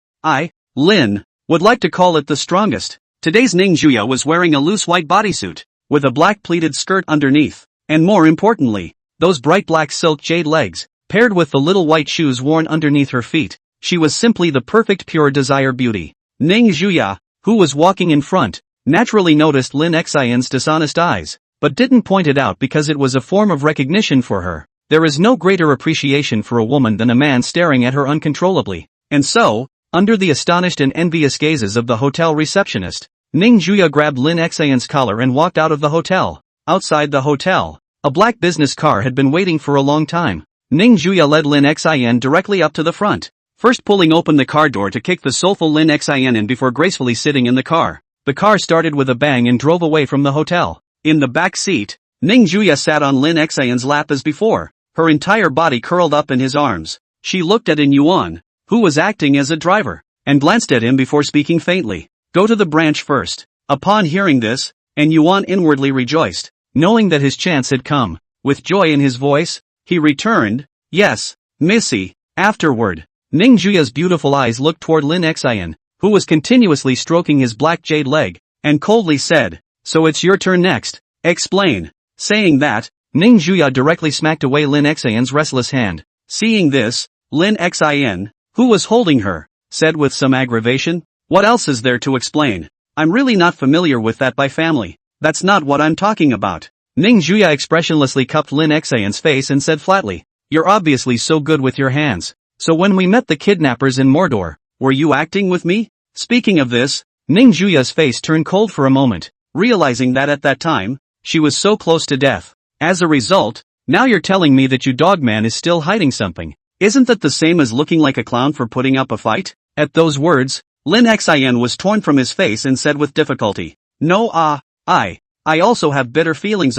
Lin, would like to call it the strongest. Today's Ning Juya was wearing a loose white bodysuit, with a black pleated skirt underneath, and more importantly, those bright black silk jade legs, paired with the little white shoes worn underneath her feet. She was simply the perfect pure desire beauty. Ning Juya, who was walking in front, naturally noticed Lin Xian's dishonest eyes, but didn't point it out because it was a form of recognition for her. There is no greater appreciation for a woman than a man staring at her uncontrollably. And so, under the astonished and envious gazes of the hotel receptionist, Ning Juya grabbed Lin Xian's collar and walked out of the hotel. Outside the hotel, a black business car had been waiting for a long time. Ning Juya led Lin Xian directly up to the front, first pulling open the car door to kick the soulful Lin Xian in before gracefully sitting in the car. The car started with a bang and drove away from the hotel. In the back seat, Ning Juya sat on Lin Xian's lap as before, her entire body curled up in his arms. She looked at In Yuan, who was acting as a driver, and glanced at him before speaking faintly. "Go to the branch first." Upon hearing this, In Yuan inwardly rejoiced, knowing that his chance had come. With joy in his voice, he returned, Yes, Missy. Afterward, Ning Juya's beautiful eyes looked toward Lin Xian, who was continuously stroking his black jade leg, and coldly said, "So it's your turn next. Explain." Saying that, Ning Juya directly smacked away Lin Xian's restless hand. Seeing this, Lin Xian, who was holding her, said with some aggravation, "What else is there to explain? I'm really not familiar with that by family. That's not what I'm talking about." Ning Juya expressionlessly cupped Lin Xian's face and said flatly, "You're obviously so good with your hands. So when we met the kidnappers in Mordor, were you acting with me?" Speaking of this, Ning Juya's face turned cold for a moment, realizing that at that time, she was so close to death. As a result, now you're telling me that you dogman is still hiding something. Isn't that the same as looking like a clown for putting up a fight? At those words, Lin Xian was torn from his face and said with difficulty, "No, I also have bitter feelings,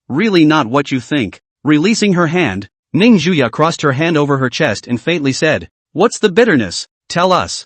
really not what you think." Releasing her hand, Ning Juya crossed her hand over her chest and faintly said, "What's the bitterness? Tell us."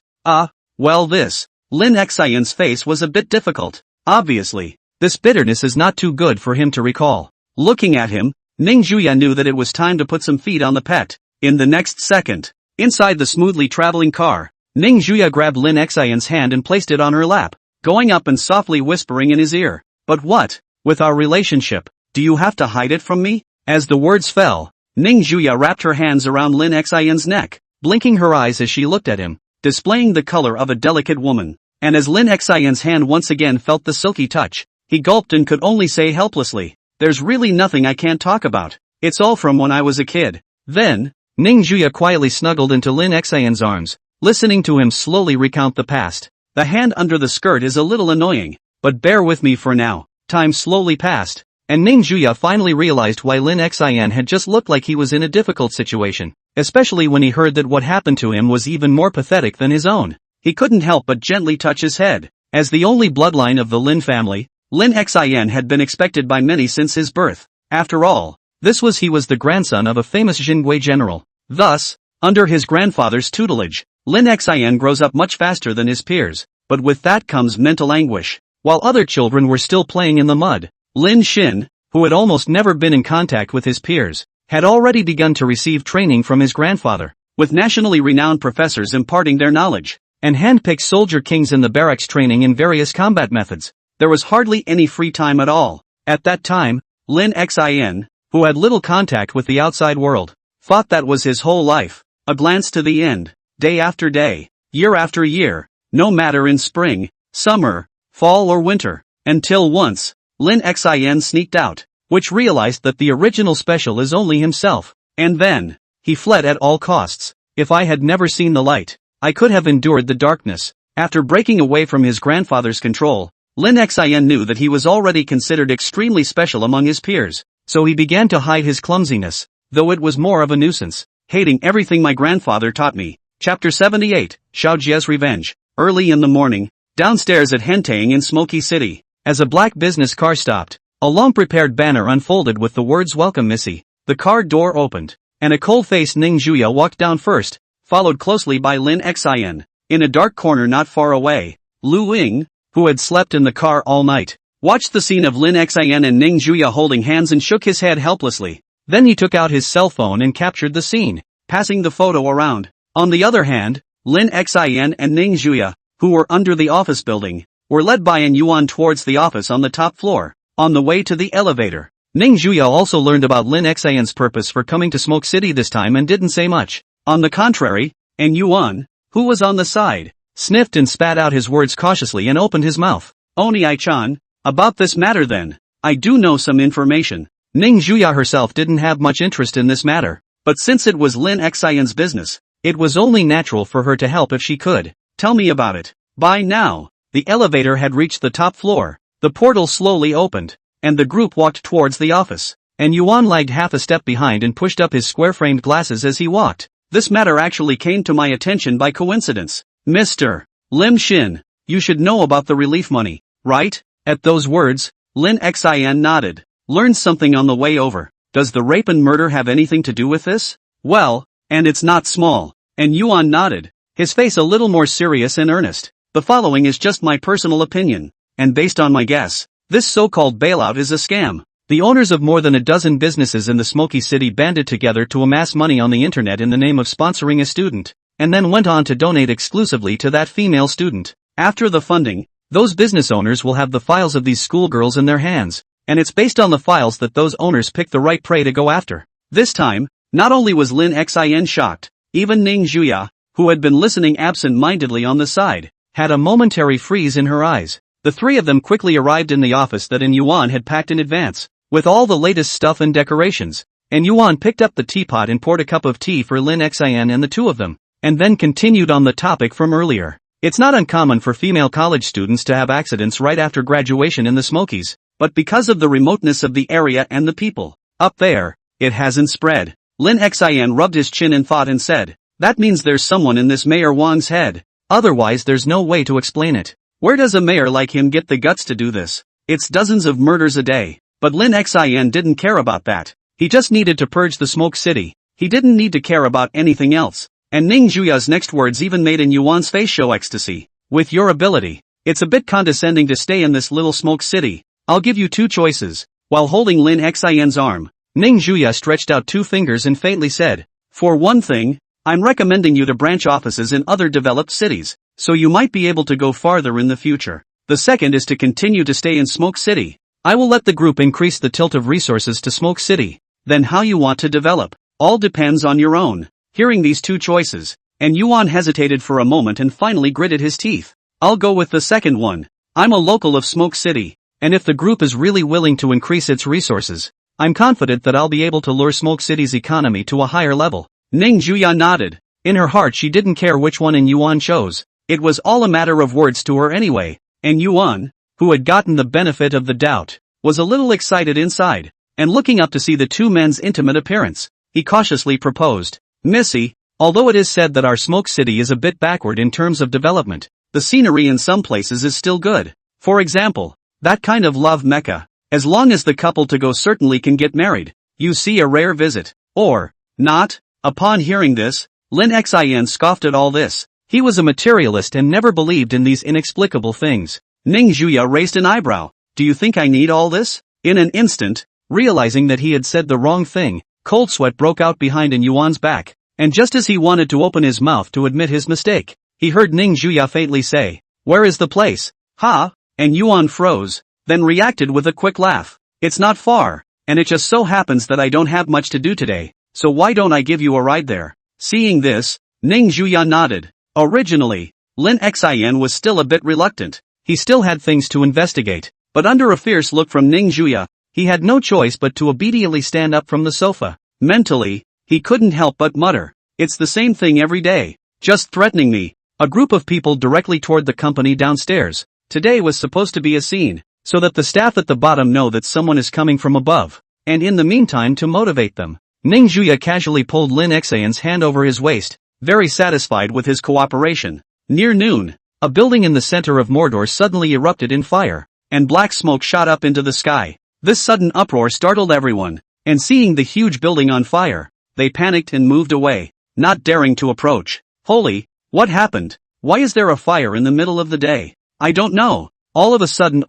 Well this. Lin Xian's face was a bit difficult. Obviously, this bitterness is not too good for him to recall. Looking at him, Ning Juya knew that it was time to put some feet on the pet. In the next second, inside the smoothly traveling car, Ning Juya grabbed Lin Xian's hand and placed it on her lap, going up and softly whispering in his ear, "But what, with our relationship, do you have to hide it from me?" As the words fell, Ning Juya wrapped her hands around Lin Xian's neck, blinking her eyes as she looked at him, displaying the color of a delicate woman. And as Lin Xian's hand once again felt the silky touch, he gulped and could only say helplessly, "There's really nothing I can't talk about. It's all from when I was a kid." Then, Ning Juya quietly snuggled into Lin Xian's arms, listening to him slowly recount the past. The hand under the skirt is a little annoying, but bear with me for now. Time slowly passed, and Ning Juya finally realized why Lin Xian had just looked like he was in a difficult situation, especially when he heard that what happened to him was even more pathetic than his own. He couldn't help but gently touch his head. As the only bloodline of the Lin family, Lin Xian had been expected by many since his birth. After all, he was the grandson of a famous Jingui general. Thus, under his grandfather's tutelage, Lin Xian grows up much faster than his peers, but with that comes mental anguish. While other children were still playing in the mud, Lin Xin, who had almost never been in contact with his peers, had already begun to receive training from his grandfather, with nationally renowned professors imparting their knowledge, and hand-picked soldier kings in the barracks training in various combat methods. There was hardly any free time at all. At that time, Lin Xian, who had little contact with the outside world, thought that was his whole life. A glance to the end, day after day, year after year, no matter in spring, summer, fall or winter, until once, Lin Xian sneaked out, which realized that the original special is only himself, and then, he fled at all costs. If I had never seen the light, I could have endured the darkness. After breaking away from his grandfather's control, Lin Xian knew that he was already considered extremely special among his peers, so he began to hide his clumsiness, though it was more of a nuisance. Hating everything my grandfather taught me. Chapter 78, Xiaojie's Revenge. Early in the morning, downstairs at Hentang in Smoky City, as a black business car stopped, a long-prepared banner unfolded with the words "Welcome Missy." The car door opened, and a cold-faced Ning Juya walked down first, followed closely by Lin Xian. In a dark corner not far away, Lu Ying, who had slept in the car all night, watched the scene of Lin Xian and Ning Juya holding hands and shook his head helplessly. Then he took out his cell phone and captured the scene, passing the photo around. On the other hand, Lin Xian and Ning Juya, who were under the office building, were led by An Yuan towards the office on the top floor. On the way to the elevator, Ning Juya also learned about Lin Xian's purpose for coming to Smoke City this time and didn't say much. On the contrary, An Yuan, who was on the side, sniffed and spat out his words cautiously and opened his mouth. "Oni-chan, about this matter then, I do know some information." Ning Juya herself didn't have much interest in this matter, but since it was Lin Xian's business, it was only natural for her to help if she could. "Tell me about it." By now, the elevator had reached the top floor, the portal slowly opened, and the group walked towards the office. And Yuan lagged half a step behind and pushed up his square-framed glasses as he walked. "This matter actually came to my attention by coincidence. Mr. Lim Xin, you should know about the relief money, right?" At those words, Lin Xian nodded. "Learned something on the way over. Does the rape and murder have anything to do with this?" "Well, and it's not small." And Yuan nodded, his face a little more serious and earnest. "The following is just my personal opinion, and based on my guess, this so-called bailout is a scam. The owners of more than a dozen businesses in the Smoky City banded together to amass money on the internet in the name of sponsoring a student, and then went on to donate exclusively to that female student. After the funding, those business owners will have the files of these schoolgirls in their hands, and it's based on the files that those owners pick the right prey to go after. This time, not only was Lin Xin shocked, even Ning Juya, who had been listening absent-mindedly on the side, had a momentary freeze in her eyes. The three of them quickly arrived in the office that Yuan had packed in advance, with all the latest stuff and decorations, and Yuan picked up the teapot and poured a cup of tea for Lin Xin and the two of them, and then continued on the topic from earlier. It's not uncommon for female college students to have accidents right after graduation in the Smokies, but because of the remoteness of the area and the people up there, it hasn't spread. Lin Xin rubbed his chin in thought and said, "That means there's someone in this Mayor Wang's head. Otherwise there's no way to explain it. Where does a mayor like him get the guts to do this? It's dozens of murders a day." But Lin Xin didn't care about that. He just needed to purge the Smoke City. He didn't need to care about anything else. And Ning Juya's next words even made in Yuan's face show ecstasy. "With your ability, it's a bit condescending to stay in this little Smoke City. I'll give you two choices." While holding Lin Xian's arm, Ning Juya stretched out two fingers and faintly said, "For one thing, I'm recommending you to branch offices in other developed cities, so you might be able to go farther in the future. The second is to continue to stay in Smoke City. I will let the group increase the tilt of resources to Smoke City. Then how you want to develop, all depends on your own." Hearing these two choices, and Yuan hesitated for a moment and finally gritted his teeth. "I'll go with the second one. I'm a local of Smoke City, and if the group is really willing to increase its resources, I'm confident that I'll be able to lure Smoke City's economy to a higher level." Ning Juya nodded. In her heart she didn't care which one Yuan chose. It was all a matter of words to her anyway, and Yuan, who had gotten the benefit of the doubt, was a little excited inside, and looking up to see the two men's intimate appearance, he cautiously proposed, "Missy, although it is said that our Smoke City is a bit backward in terms of development, the scenery in some places is still good. For example, that kind of love mecca, as long as the couple to go certainly can get married, you see a rare visit, or not." Upon hearing this, Lin Xin scoffed at all this. He was a materialist and never believed in these inexplicable things. Ning Juya raised an eyebrow. "Do you think I need all this?" In an instant, realizing that he had said the wrong thing, cold sweat broke out behind Yuan's back, and just as he wanted to open his mouth to admit his mistake, he heard Ning Juya faintly say, "Where is the place?" "Ha?" And Yuan froze, then reacted with a quick laugh. "It's not far, and it just so happens that I don't have much to do today, so why don't I give you a ride there?" Seeing this, Ning Juya nodded. Originally, Lin Xin was still a bit reluctant. He still had things to investigate, but under a fierce look from Ning Juya, he had no choice but to obediently stand up from the sofa. Mentally, he couldn't help but mutter, "It's the same thing every day, just threatening me." A group of people directly toward the company downstairs. Today was supposed to be a scene, so that the staff at the bottom know that someone is coming from above, and in the meantime to motivate them. Ning Juya casually pulled Lin Xian's hand over his waist, very satisfied with his cooperation. Near noon, a building in the center of Mordor suddenly erupted in fire, and black smoke shot up into the sky. This sudden uproar startled everyone, and seeing the huge building on fire, they panicked and moved away, not daring to approach. "Holy, what happened? Why is there a fire in the middle of the day?" "I don't know. All of a sudden.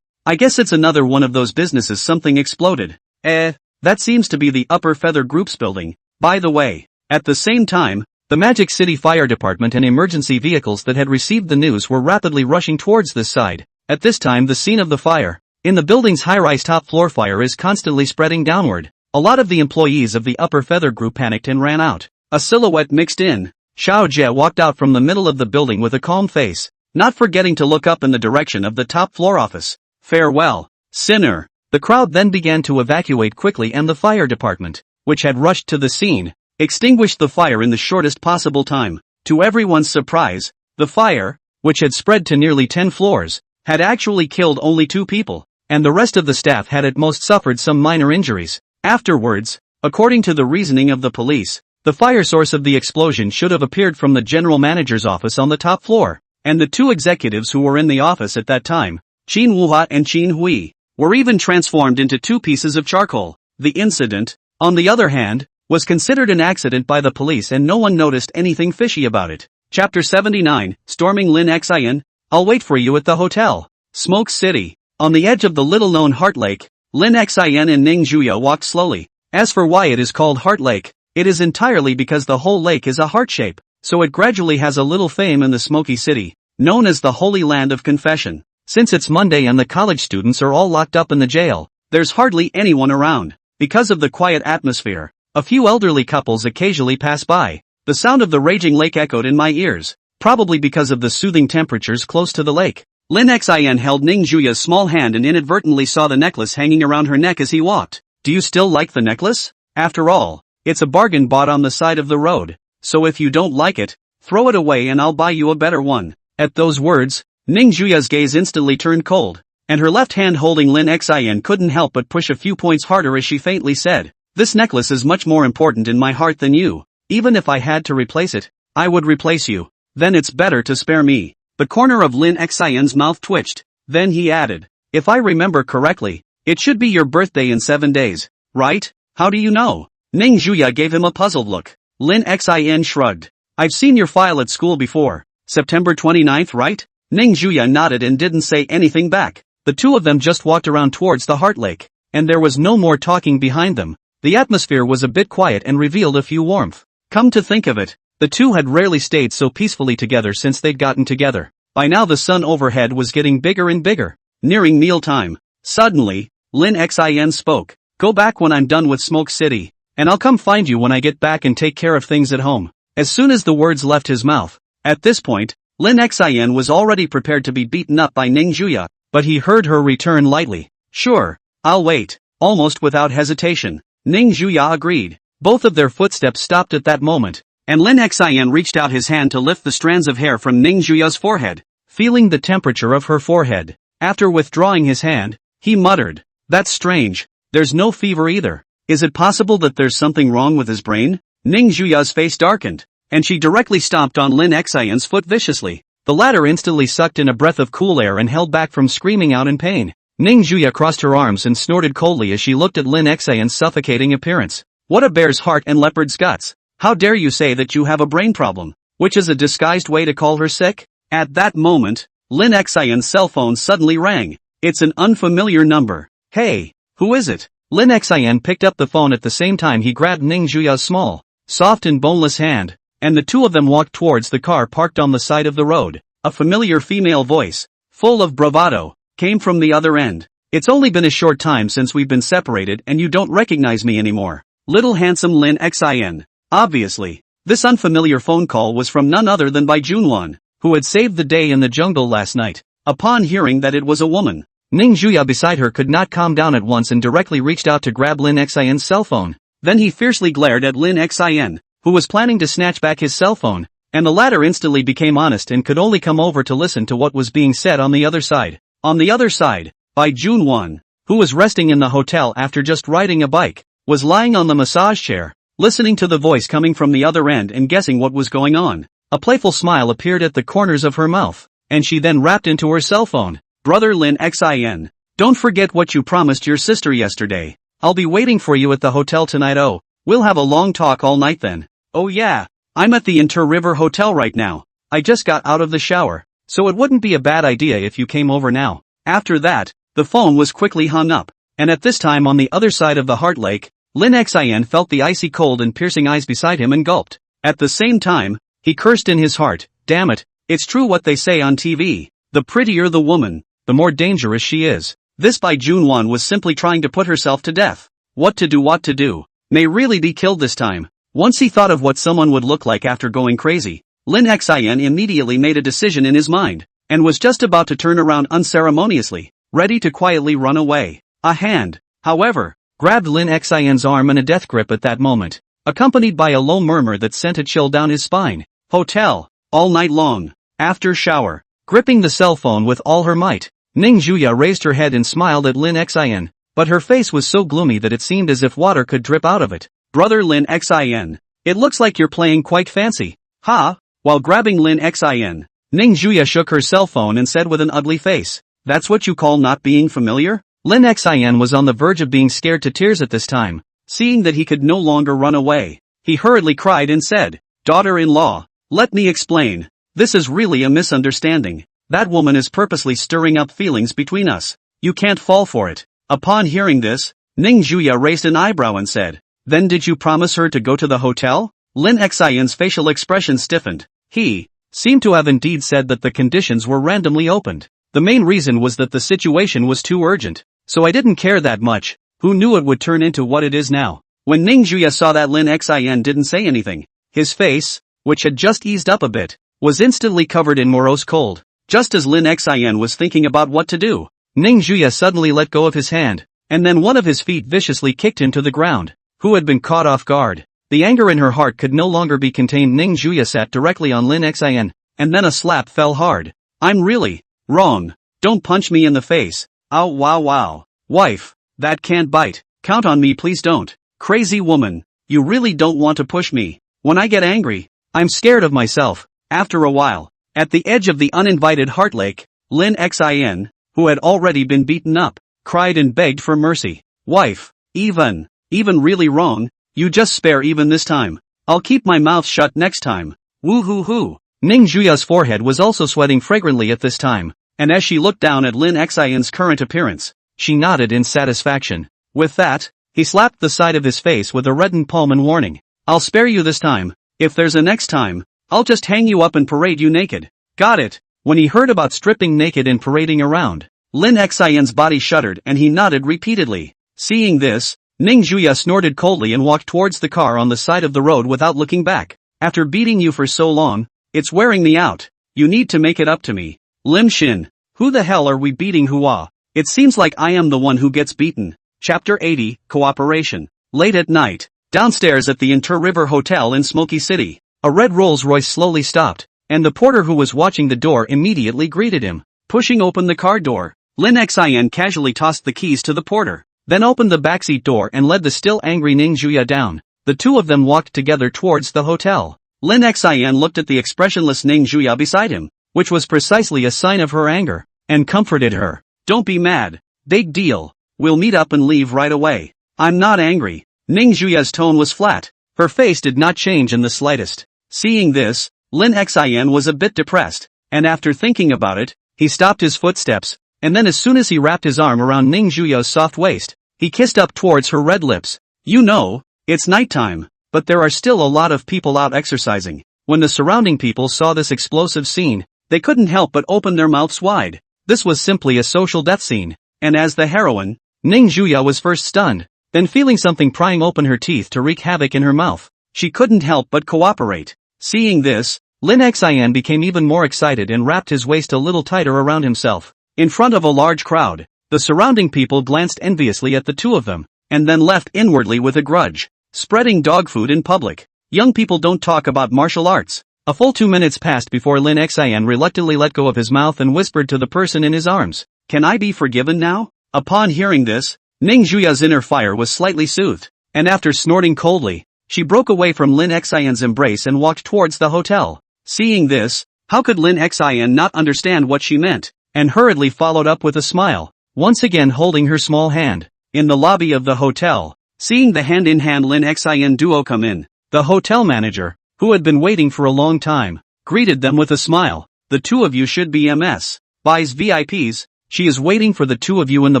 I guess it's another one of those businesses something exploded." That seems to be the Upper Feather Group's building, by the way." At the same time, the Magic City Fire Department and emergency vehicles that had received the news were rapidly rushing towards this side. At this time the scene of the fire, in the building's high-rise top floor fire is constantly spreading downward. A lot of the employees of the Upper Feather Group panicked and ran out. A silhouette mixed in. Xiao Jie walked out from the middle of the building with a calm face, not forgetting to look up in the direction of the top floor office. "Farewell, sinner." The crowd then began to evacuate quickly, and the fire department, which had rushed to the scene, extinguished the fire in the shortest possible time. To everyone's surprise, the fire, which had spread to nearly 10 floors, had actually killed only 2 people, and the rest of the staff had at most suffered some minor injuries. Afterwards, according to the reasoning of the police, the fire source of the explosion should have appeared from the general manager's office on the top floor, and the 2 executives who were in the office at that time, Qin Wuha and Qin Hui, were even transformed into 2 pieces of charcoal. The incident, on the other hand, was considered an accident by the police, and no one noticed anything fishy about it. Chapter 79, Storming Lin Xian. "I'll wait for you at the hotel." Smoke City. On the edge of the little-known Heart Lake, Lin Xin and Ning Juya walked slowly. As for why it is called Heart Lake, it is entirely because the whole lake is a heart shape, so it gradually has a little fame in the smoky city, known as the Holy Land of Confession. Since it's Monday and the college students are all locked up in the jail, there's hardly anyone around. Because of the quiet atmosphere, a few elderly couples occasionally pass by. The sound of the raging lake echoed in my ears, probably because of the soothing temperatures close to the lake. Lin Xin held Ning Juya's small hand and inadvertently saw the necklace hanging around her neck as he walked. Do you still like the necklace? After all, it's a bargain bought on the side of the road, so if you don't like it, throw it away and I'll buy you a better one. At those words, Ning Juya's gaze instantly turned cold, and her left hand holding Lin Xin couldn't help but push a few points harder as she faintly said, "This necklace is much more important in my heart than you. Even if I had to replace it, I would replace you. Then it's better to spare me." The corner of Lin Xin's mouth twitched. Then he added, "If I remember correctly, it should be your birthday in 7 days, right? How do you know?" Ning Juya gave him a puzzled look. Lin Xin shrugged. "I've seen your file at school before. September 29th, right?" Ning Juya nodded and didn't say anything back. The two of them just walked around towards the Heart Lake, and there was no more talking behind them. The atmosphere was a bit quiet and revealed a few warmth. Come to think of it, the two had rarely stayed so peacefully together since they'd gotten together. By now the sun overhead was getting bigger and bigger, nearing mealtime. Suddenly, Lin Xin spoke. "Go back when I'm done with Smoke City, and I'll come find you when I get back and take care of things at home." As soon as the words left his mouth, at this point, Lin Xin was already prepared to be beaten up by Ning Juya, but he heard her return lightly. "Sure, I'll wait." Almost without hesitation, Ning Juya agreed. Both of their footsteps stopped at that moment, and Lin Xin reached out his hand to lift the strands of hair from Ning Juya's forehead. Feeling the temperature of her forehead, after withdrawing his hand, he muttered, "That's strange, there's no fever either. Is it possible that there's something wrong with his brain?" Ning Juya's face darkened, and she directly stomped on Lin Xin's foot viciously. The latter instantly sucked in a breath of cool air and held back from screaming out in pain. Ning Juya crossed her arms and snorted coldly as she looked at Lin Xin's suffocating appearance. "What a bear's heart and leopard's guts. How dare you say that you have a brain problem?" Which is a disguised way to call her sick? At that moment, Lin Xin's cell phone suddenly rang. It's an unfamiliar number. "Hey, who is it?" Lin Xin picked up the phone at the same time he grabbed Ning Juya's small, soft and boneless hand, and the two of them walked towards the car parked on the side of the road. A familiar female voice, full of bravado, came from the other end. "It's only been a short time since we've been separated and you don't recognize me anymore. Little handsome Lin Xin." Obviously, this unfamiliar phone call was from none other than Bai Junwan, who had saved the day in the jungle last night. Upon hearing that it was a woman, Ning Juya beside her could not calm down at once and directly reached out to grab Lin Xin's cell phone. Then he fiercely glared at Lin Xin, who was planning to snatch back his cell phone, and the latter instantly became honest and could only come over to listen to what was being said on the other side. On the other side, Bai Junwan, who was resting in the hotel after just riding a bike, was lying on the massage chair, listening to the voice coming from the other end and guessing what was going on. A playful smile appeared at the corners of her mouth, and she then rapped into her cell phone. "Brother Lin Xin, don't forget what you promised your sister yesterday. I'll be waiting for you at the hotel tonight. Oh, we'll have a long talk all night then." "Oh yeah, I'm at the Inter River Hotel right now. I just got out of the shower, so it wouldn't be a bad idea if you came over now." After that, the phone was quickly hung up, and at this time on the other side of the Heart Lake, Lin Xin felt the icy cold and piercing eyes beside him and gulped. At the same time, he cursed in his heart, "Damn it, it's true what they say on TV. The prettier the woman, the more dangerous she is." This Bai Junwan was simply trying to put herself to death. What to do? May really be killed this time. Once he thought of what someone would look like after going crazy, Lin Xin immediately made a decision in his mind, and was just about to turn around unceremoniously, ready to quietly run away. A hand, however, grabbed Lin Xin's arm in a death grip at that moment, accompanied by a low murmur that sent a chill down his spine. Hotel, all night long, after shower, gripping the cell phone with all her might, Ning Juya raised her head and smiled at Lin Xin, but her face was so gloomy that it seemed as if water could drip out of it. "Brother Lin Xin, it looks like you're playing quite fancy, huh?" While grabbing Lin Xin, Ning Juya shook her cell phone and said with an ugly face, "That's what you call not being familiar?" Lin Xin was on the verge of being scared to tears at this time. Seeing that he could no longer run away, he hurriedly cried and said, "Daughter-in-law, let me explain. This is really a misunderstanding. That woman is purposely stirring up feelings between us. You can't fall for it. Upon hearing this, Ning Juya raised an eyebrow and said, "Then did you promise her to go to the hotel?" Lin Xian's facial expression stiffened. He seemed to have indeed said that the conditions were randomly opened. The main reason was that the situation was too urgent, so I didn't care that much. Who knew it would turn into what it is now? When Ning Juya saw that Lin Xian didn't say anything, his face, which had just eased up a bit, was instantly covered in morose cold. Just as Lin Xian was thinking about what to do, Ning Juya suddenly let go of his hand, and then one of his feet viciously kicked him to the ground. Who had been caught off guard? The anger in her heart could no longer be contained. Ning Juya sat directly on Lin Xian, and then a slap fell hard. "I'm really wrong. Don't punch me in the face. Ow wow wow. Wife, that can't bite. Count on me, please don't. Crazy woman, you really don't want to push me. When I get angry, I'm scared of myself." After a while, at the edge of the uninvited heart lake, Lin Xian, who had already been beaten up, cried and begged for mercy. "Wife, even really wrong, you just spare even this time. I'll keep my mouth shut next time. Woo hoo hoo." Ning Juya's forehead was also sweating fragrantly at this time, and as she looked down at Lin Xian's current appearance, she nodded in satisfaction. With that, he slapped the side of his face with a reddened palm in warning. "I'll spare you this time. If there's a next time, I'll just hang you up and parade you naked." Got it? When he heard about stripping naked and parading around, Lin Xian's body shuddered and he nodded repeatedly. Seeing this, Ning Juya snorted coldly and walked towards the car on the side of the road without looking back. "After beating you for so long, it's wearing me out. You need to make it up to me." "Lim Shin, who the hell are we beating Hua? It seems like I am the one who gets beaten." Chapter 80, Cooperation. Late at night, downstairs at the Inter-River Hotel in Smoky City, a red Rolls-Royce slowly stopped, and the porter who was watching the door immediately greeted him. Pushing open the car door, Lin Xian casually tossed the keys to the porter, then opened the backseat door and led the still angry Ning Juya down. The two of them walked together towards the hotel. Lin Xian looked at the expressionless Ning Juya beside him, which was precisely a sign of her anger, and comforted her. "Don't be mad. Big deal. We'll meet up and leave right away." "I'm not angry." Ning Juya's tone was flat. Her face did not change in the slightest. Seeing this, Lin Xian was a bit depressed, and after thinking about it, he stopped his footsteps, and then as soon as he wrapped his arm around Ning Juya's soft waist, he kissed up towards her red lips. "You know, it's nighttime, but there are still a lot of people out exercising." When the surrounding people saw this explosive scene, they couldn't help but open their mouths wide. This was simply a social death scene, and as the heroine, Ning Juya was first stunned, then feeling something prying open her teeth to wreak havoc in her mouth, she couldn't help but cooperate. Seeing this, Lin Xian became even more excited and wrapped his waist a little tighter around himself. In front of a large crowd, the surrounding people glanced enviously at the two of them, and then left inwardly with a grudge. Spreading dog food in public. Young people don't talk about martial arts. A full 2 minutes passed before Lin Xian reluctantly let go of his mouth and whispered to the person in his arms, "Can I be forgiven now?" Upon hearing this, Ning Juya's inner fire was slightly soothed, and after snorting coldly, she broke away from Lin Xian's embrace and walked towards the hotel. Seeing this, how could Lin Xian not understand what she meant, and hurriedly followed up with a smile, once again holding her small hand. In the lobby of the hotel, seeing the hand-in-hand Lin Xian duo come in, the hotel manager, who had been waiting for a long time, greeted them with a smile. "The two of you should be MS. Buys VIPs, she is waiting for the two of you in the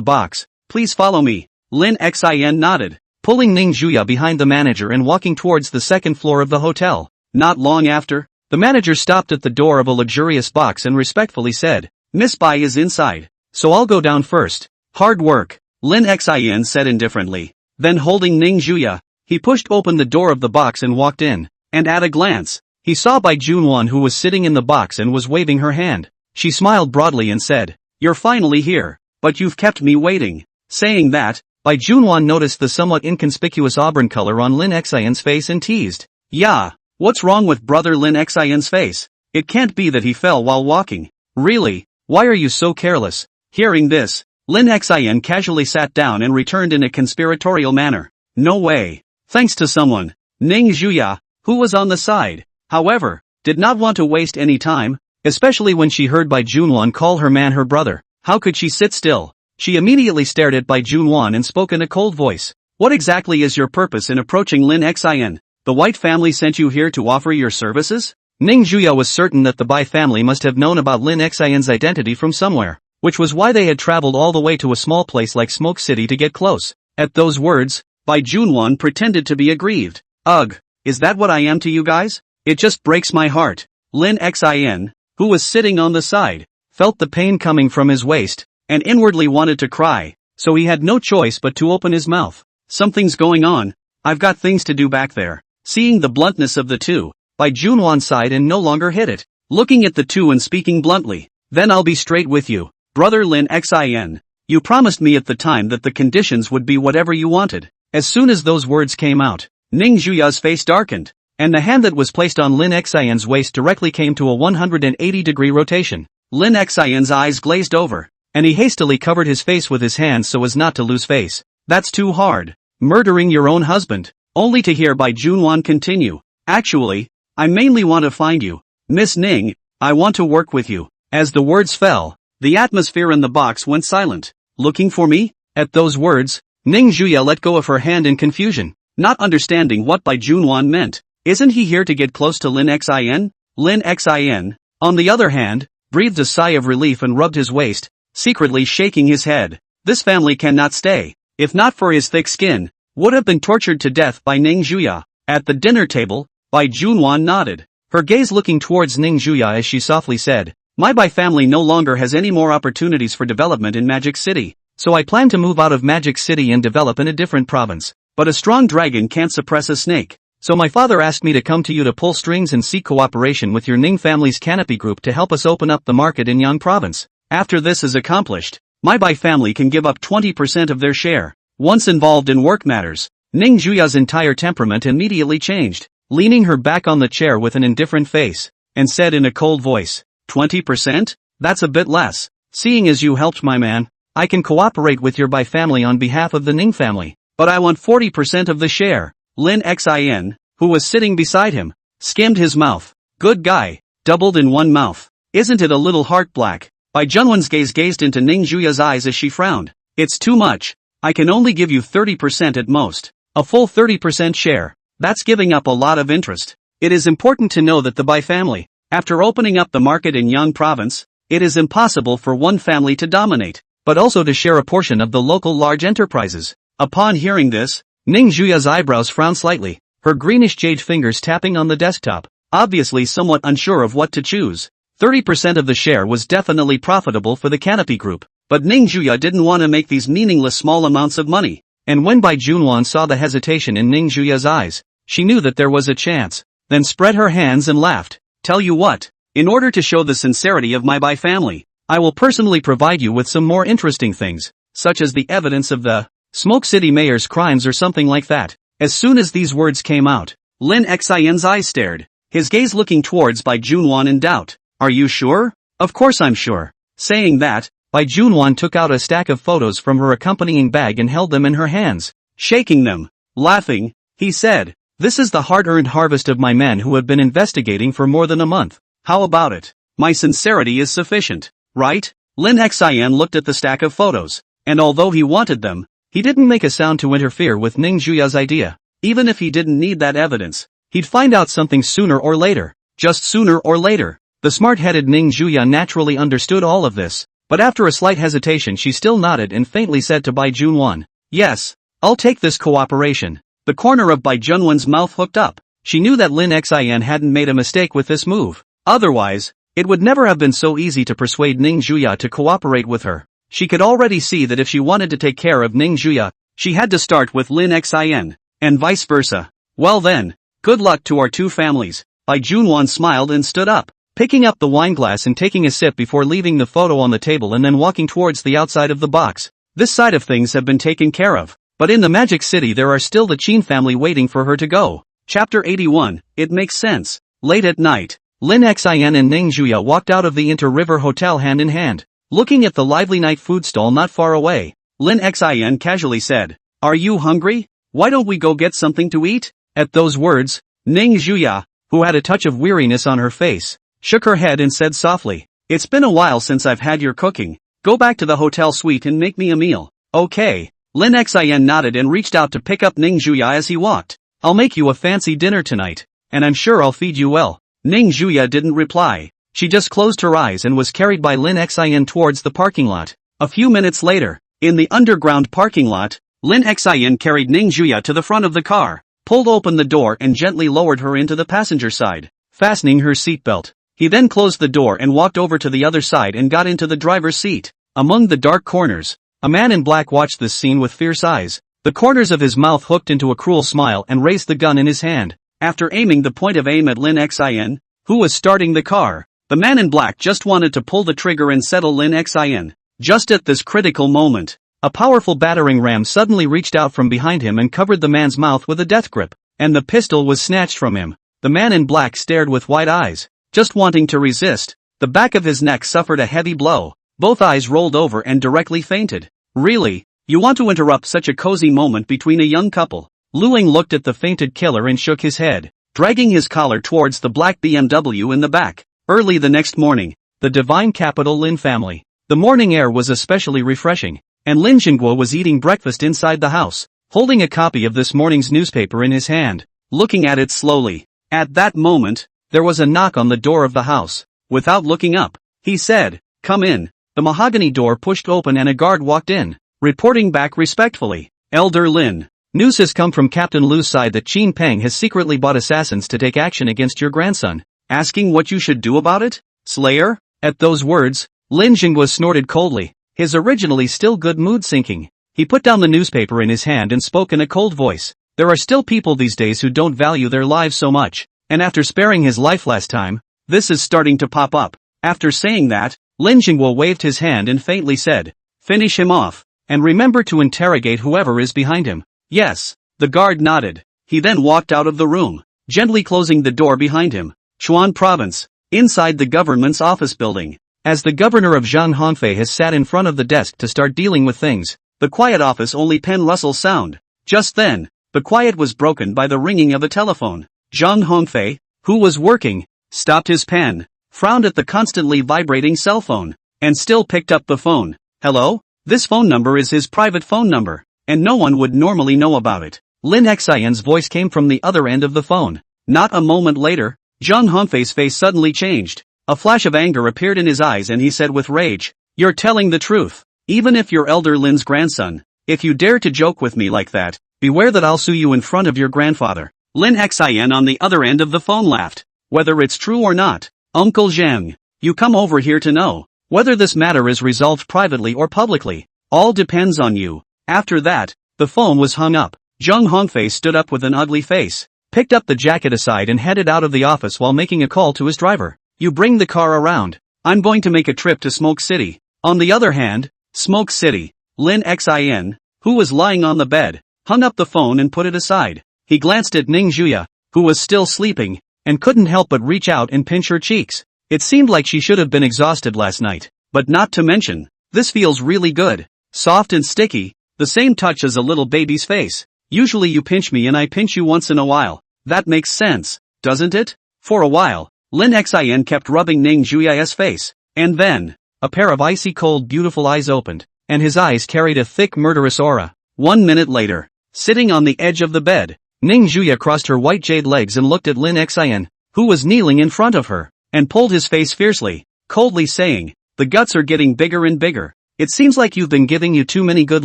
box. Please follow me." Lin Xian nodded, pulling Ning Juya behind the manager and walking towards the second floor of the hotel. Not long after, the manager stopped at the door of a luxurious box and respectfully said, "Miss Bai is inside, so I'll go down first." "Hard work," Lin Xian said indifferently. Then holding Ning Juya, he pushed open the door of the box and walked in, and at a glance, he saw Bai Junwan who was sitting in the box and was waving her hand. She smiled broadly and said, "You're finally here, but you've kept me waiting." Saying that, Bai Junwan noticed the somewhat inconspicuous auburn color on Lin Xian's face and teased, "Yeah, what's wrong with brother Lin Xian's face? It can't be that he fell while walking. Really, why are you so careless?" Hearing this, Lin Xian casually sat down and returned in a conspiratorial manner, "No way. Thanks to someone." Ning Juya, who was on the side, however, did not want to waste any time, especially when she heard Bai Junwan call her man her brother. How could she sit still? She immediately stared at Bai Junwan and spoke in a cold voice. "What exactly is your purpose in approaching Lin Xian? The White family sent you here to offer your services?" Ning Juya was certain that the Bai family must have known about Lin Xian's identity from somewhere. which was why they had traveled all the way to a small place like Smoke City to get close. At those words, Bai Junwan pretended to be aggrieved. Ugh, is that what I am to you guys? It just breaks my heart. Lin Xin, who was sitting on the side, felt the pain coming from his waist, and inwardly wanted to cry, so he had no choice but to open his mouth. Something's going on, I've got things to do back there. Seeing the bluntness of the two, Bai Junwan sighed and no longer hid it, looking at the two and speaking bluntly. Then I'll be straight with you, brother Lin Xin. You promised me at the time that the conditions would be whatever you wanted. As soon as those words came out, Ning Zhuya's face darkened, and the hand that was placed on Lin Xin's waist directly came to a 180-degree rotation. Lin Xin's eyes glazed over, and he hastily covered his face with his hands so as not to lose face. That's too hard. Murdering your own husband, only to hear Bai Junwan continue. Actually, I mainly want to find you. Miss Ning, I want to work with you. As the words fell, the atmosphere in the box went silent. Looking for me? At those words, Ning Zhuya let go of her hand in confusion, not understanding what Bai Junwan meant. Isn't he here to get close to Lin Xin? Lin Xin, on the other hand, breathed a sigh of relief and rubbed his waist, secretly shaking his head. This family cannot stay. If not for his thick skin, would have been tortured to death by Ning Zhuya. At the dinner table, Bai Junwan nodded, her gaze looking towards Ning Zhuya as she softly said, My Bai family no longer has any more opportunities for development in Magic City, so I plan to move out of Magic City and develop in a different province. But a strong dragon can't suppress a snake, so my father asked me to come to you to pull strings and seek cooperation with your Ning family's canopy group to help us open up the market in Yang province. After this is accomplished, my Bai family can give up 20% of their share. Once involved in work matters, Ning Zhuya's entire temperament immediately changed, leaning her back on the chair with an indifferent face, and said in a cold voice, 20%? That's a bit less. Seeing as you helped my man, I can cooperate with your Bai family on behalf of the Ning family, but I want 40% of the share. Lin Xin, who was sitting beside him, skimmed his mouth. Good guy, doubled in one mouth. Isn't it a little heart black? Bai Junwan's gaze gazed into Ning Zhuya's eyes as she frowned. It's too much. I can only give you 30% at most. A full 30% share. That's giving up a lot of interest. It is important to know that the Bai family, after opening up the market in Yang province, it is impossible for one family to dominate, but also to share a portion of the local large enterprises. Upon hearing this, Ning Zhuya's eyebrows frowned slightly, her greenish jade fingers tapping on the desktop, obviously somewhat unsure of what to choose. 30% of the share was definitely profitable for the canopy group, but Ning Zhuya didn't want to make these meaningless small amounts of money, and when Bai Junwan saw the hesitation in Ning Zhuya's eyes, she knew that there was a chance, then spread her hands and laughed. Tell you what, in order to show the sincerity of my Bai family, I will personally provide you with some more interesting things, such as the evidence of the Smoke City mayor's crimes or something like that. As soon as these words came out, Lin Xin's eyes stared, his gaze looking towards Bai Junwan in doubt. Are you sure? Of course I'm sure. Saying that, Bai Junwan took out a stack of photos from her accompanying bag and held them in her hands. Shaking them, laughing, he said, This is the hard-earned harvest of my men who have been investigating for more than a month. How about it? My sincerity is sufficient, right? Lin Xin looked at the stack of photos, and although he wanted them, he didn't make a sound to interfere with Ning Zhuya's idea. Even if he didn't need that evidence, he'd find out something sooner or later. Just sooner or later. The smart-headed Ning Zhuya naturally understood all of this, but after a slight hesitation she still nodded and faintly said to Bai Junwan, Yes, I'll take this cooperation. The corner of Bai Junwan's mouth hooked up. She knew that Lin Xin hadn't made a mistake with this move. Otherwise, it would never have been so easy to persuade Ning Zhuya to cooperate with her. She could already see that if she wanted to take care of Ning Zhuya, she had to start with Lin Xin, and vice versa. Well then, good luck to our two families. Bai Junwan smiled and stood up, picking up the wineglass and taking a sip before leaving the photo on the table and then walking towards the outside of the box. This side of things have been taken care of, but in the Magic City there are still the Qin family waiting for her to go. Chapter 81, It makes sense. Late at night, Lin Xin and Ning Zhuya walked out of the Inter-River Hotel hand in hand. Looking at the lively night food stall not far away, Lin Xin casually said, Are you hungry? Why don't we go get something to eat? At those words, Ning Zhuya, who had a touch of weariness on her face, shook her head and said softly, It's been a while since I've had your cooking. Go back to the hotel suite and make me a meal. Okay. Lin Xin nodded and reached out to pick up Ning Zhuya as he walked. I'll make you a fancy dinner tonight, and I'm sure I'll feed you well. Ning Zhuya didn't reply. She just closed her eyes and was carried by Lin Xin towards the parking lot. A few minutes later, in the underground parking lot, Lin Xin carried Ning Juya to the front of the car, pulled open the door and gently lowered her into the passenger side, fastening her seatbelt. He then closed the door and walked over to the other side and got into the driver's seat. Among the dark corners, a man in black watched this scene with fierce eyes. The corners of his mouth hooked into a cruel smile and raised the gun in his hand. After aiming the point of aim at Lin Xin, who was starting the car, the man in black just wanted to pull the trigger and settle Lin Xin. Just at this critical moment, a powerful battering ram suddenly reached out from behind him and covered the man's mouth with a death grip, and the pistol was snatched from him. The man in black stared with wide eyes, just wanting to resist. The back of his neck suffered a heavy blow. Both eyes rolled over and directly fainted. Really? You want to interrupt such a cozy moment between a young couple? Luing looked at the fainted killer and shook his head, dragging his collar towards the black BMW in the back. Early the next morning, the divine capital Lin family. The morning air was especially refreshing, and Lin Jingguo was eating breakfast inside the house, holding a copy of this morning's newspaper in his hand, looking at it slowly. At that moment, there was a knock on the door of the house. Without looking up, he said, "Come in." The mahogany door pushed open and a guard walked in, reporting back respectfully, "Elder Lin, news has come from Captain Lu's side that Qin Peng has secretly bought assassins to take action against your grandson, asking what you should do about it, Slayer?" At those words, Lin Jingguo snorted coldly, his originally still good mood sinking. He put down the newspaper in his hand and spoke in a cold voice. There are still people these days who don't value their lives so much, and after sparing his life last time, this is starting to pop up. After saying that, Lin Jingguo waved his hand and faintly said, "Finish him off, and remember to interrogate whoever is behind him." "Yes." The guard nodded. He then walked out of the room, gently closing the door behind him. Chuan Province, inside the government's office building. As the governor of Zhang Hongfei has sat in front of the desk to start dealing with things, the quiet office only pen rustle sound. Just then, the quiet was broken by the ringing of a telephone. Zhang Hongfei, who was working, stopped his pen, frowned at the constantly vibrating cell phone, and still picked up the phone. "Hello? This phone number is his private phone number, and no one would normally know about it." Lin Xian's voice came from the other end of the phone. Not a moment later, Zhang Hongfei's face suddenly changed. A flash of anger appeared in his eyes and he said with rage, "You're telling the truth. Even if you're Elder Lin's grandson, if you dare to joke with me like that, beware that I'll sue you in front of your grandfather." Lin Xian on the other end of the phone laughed. "Whether it's true or not, Uncle Zhang, you come over here to know whether this matter is resolved privately or publicly. All depends on you." After that, the phone was hung up. Zhang Hongfei stood up with an ugly face, picked up the jacket aside and headed out of the office while making a call to his driver. "You bring the car around. I'm going to make a trip to Smoke City." On the other hand, Smoke City, Lin Xin, who was lying on the bed, hung up the phone and put it aside. He glanced at Ning Juya, who was still sleeping, and couldn't help but reach out and pinch her cheeks. It seemed like she should have been exhausted last night, but not to mention, this feels really good. Soft and sticky, the same touch as a little baby's face. Usually you pinch me and I pinch you once in a while. That makes sense, doesn't it? For a while, Lin Xin kept rubbing Ning Juya's face, and then, a pair of icy cold beautiful eyes opened, and his eyes carried a thick murderous aura. 1 minute later, sitting on the edge of the bed, Ning Juya crossed her white jade legs and looked at Lin Xian, who was kneeling in front of her, and pulled his face fiercely, coldly saying, "The guts are getting bigger and bigger. It seems like you've been giving you too many good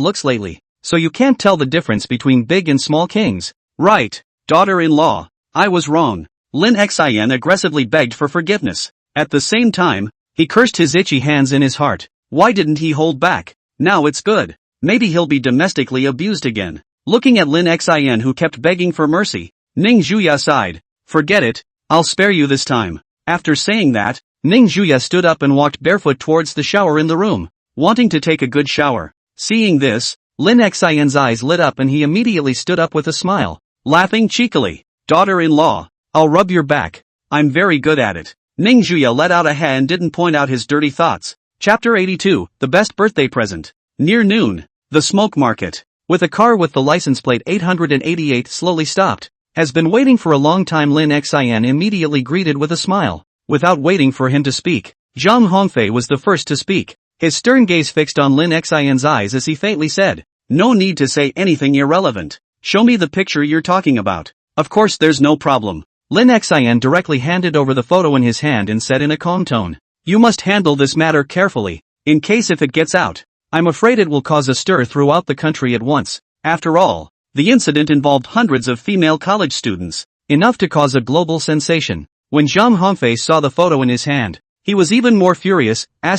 looks lately, so you can't tell the difference between big and small kings." "Right, daughter-in-law, I was wrong." Lin Xian aggressively begged for forgiveness. At the same time, he cursed his itchy hands in his heart. Why didn't he hold back? Now it's good. Maybe he'll be domestically abused again. Looking at Lin Xian who kept begging for mercy, Ning Juya sighed. "Forget it, I'll spare you this time." After saying that, Ning Juya stood up and walked barefoot towards the shower in the room, wanting to take a good shower. Seeing this, Lin Xian's eyes lit up and he immediately stood up with a smile, laughing cheekily. "Daughter-in-law, I'll rub your back. I'm very good at it." Ning Juya let out a ha and didn't point out his dirty thoughts. Chapter 82, The Best Birthday Present. Near noon, the smoke market, with a car with the license plate 888 slowly stopped, has been waiting for a long time. Lin Xian immediately greeted with a smile. Without waiting for him to speak, Zhang Hongfei was the first to speak, his stern gaze fixed on Lin Xian's eyes as he faintly said, "No need to say anything irrelevant. Show me the picture you're talking about." "Of course there's no problem." Lin Xian directly handed over the photo in his hand and said in a calm tone, "You must handle this matter carefully, in case if it gets out. I'm afraid it will cause a stir throughout the country at once. After all, the incident involved hundreds of female college students, enough to cause a global sensation." When Zhang Hongfei saw the photo in his hand, he was even more furious. How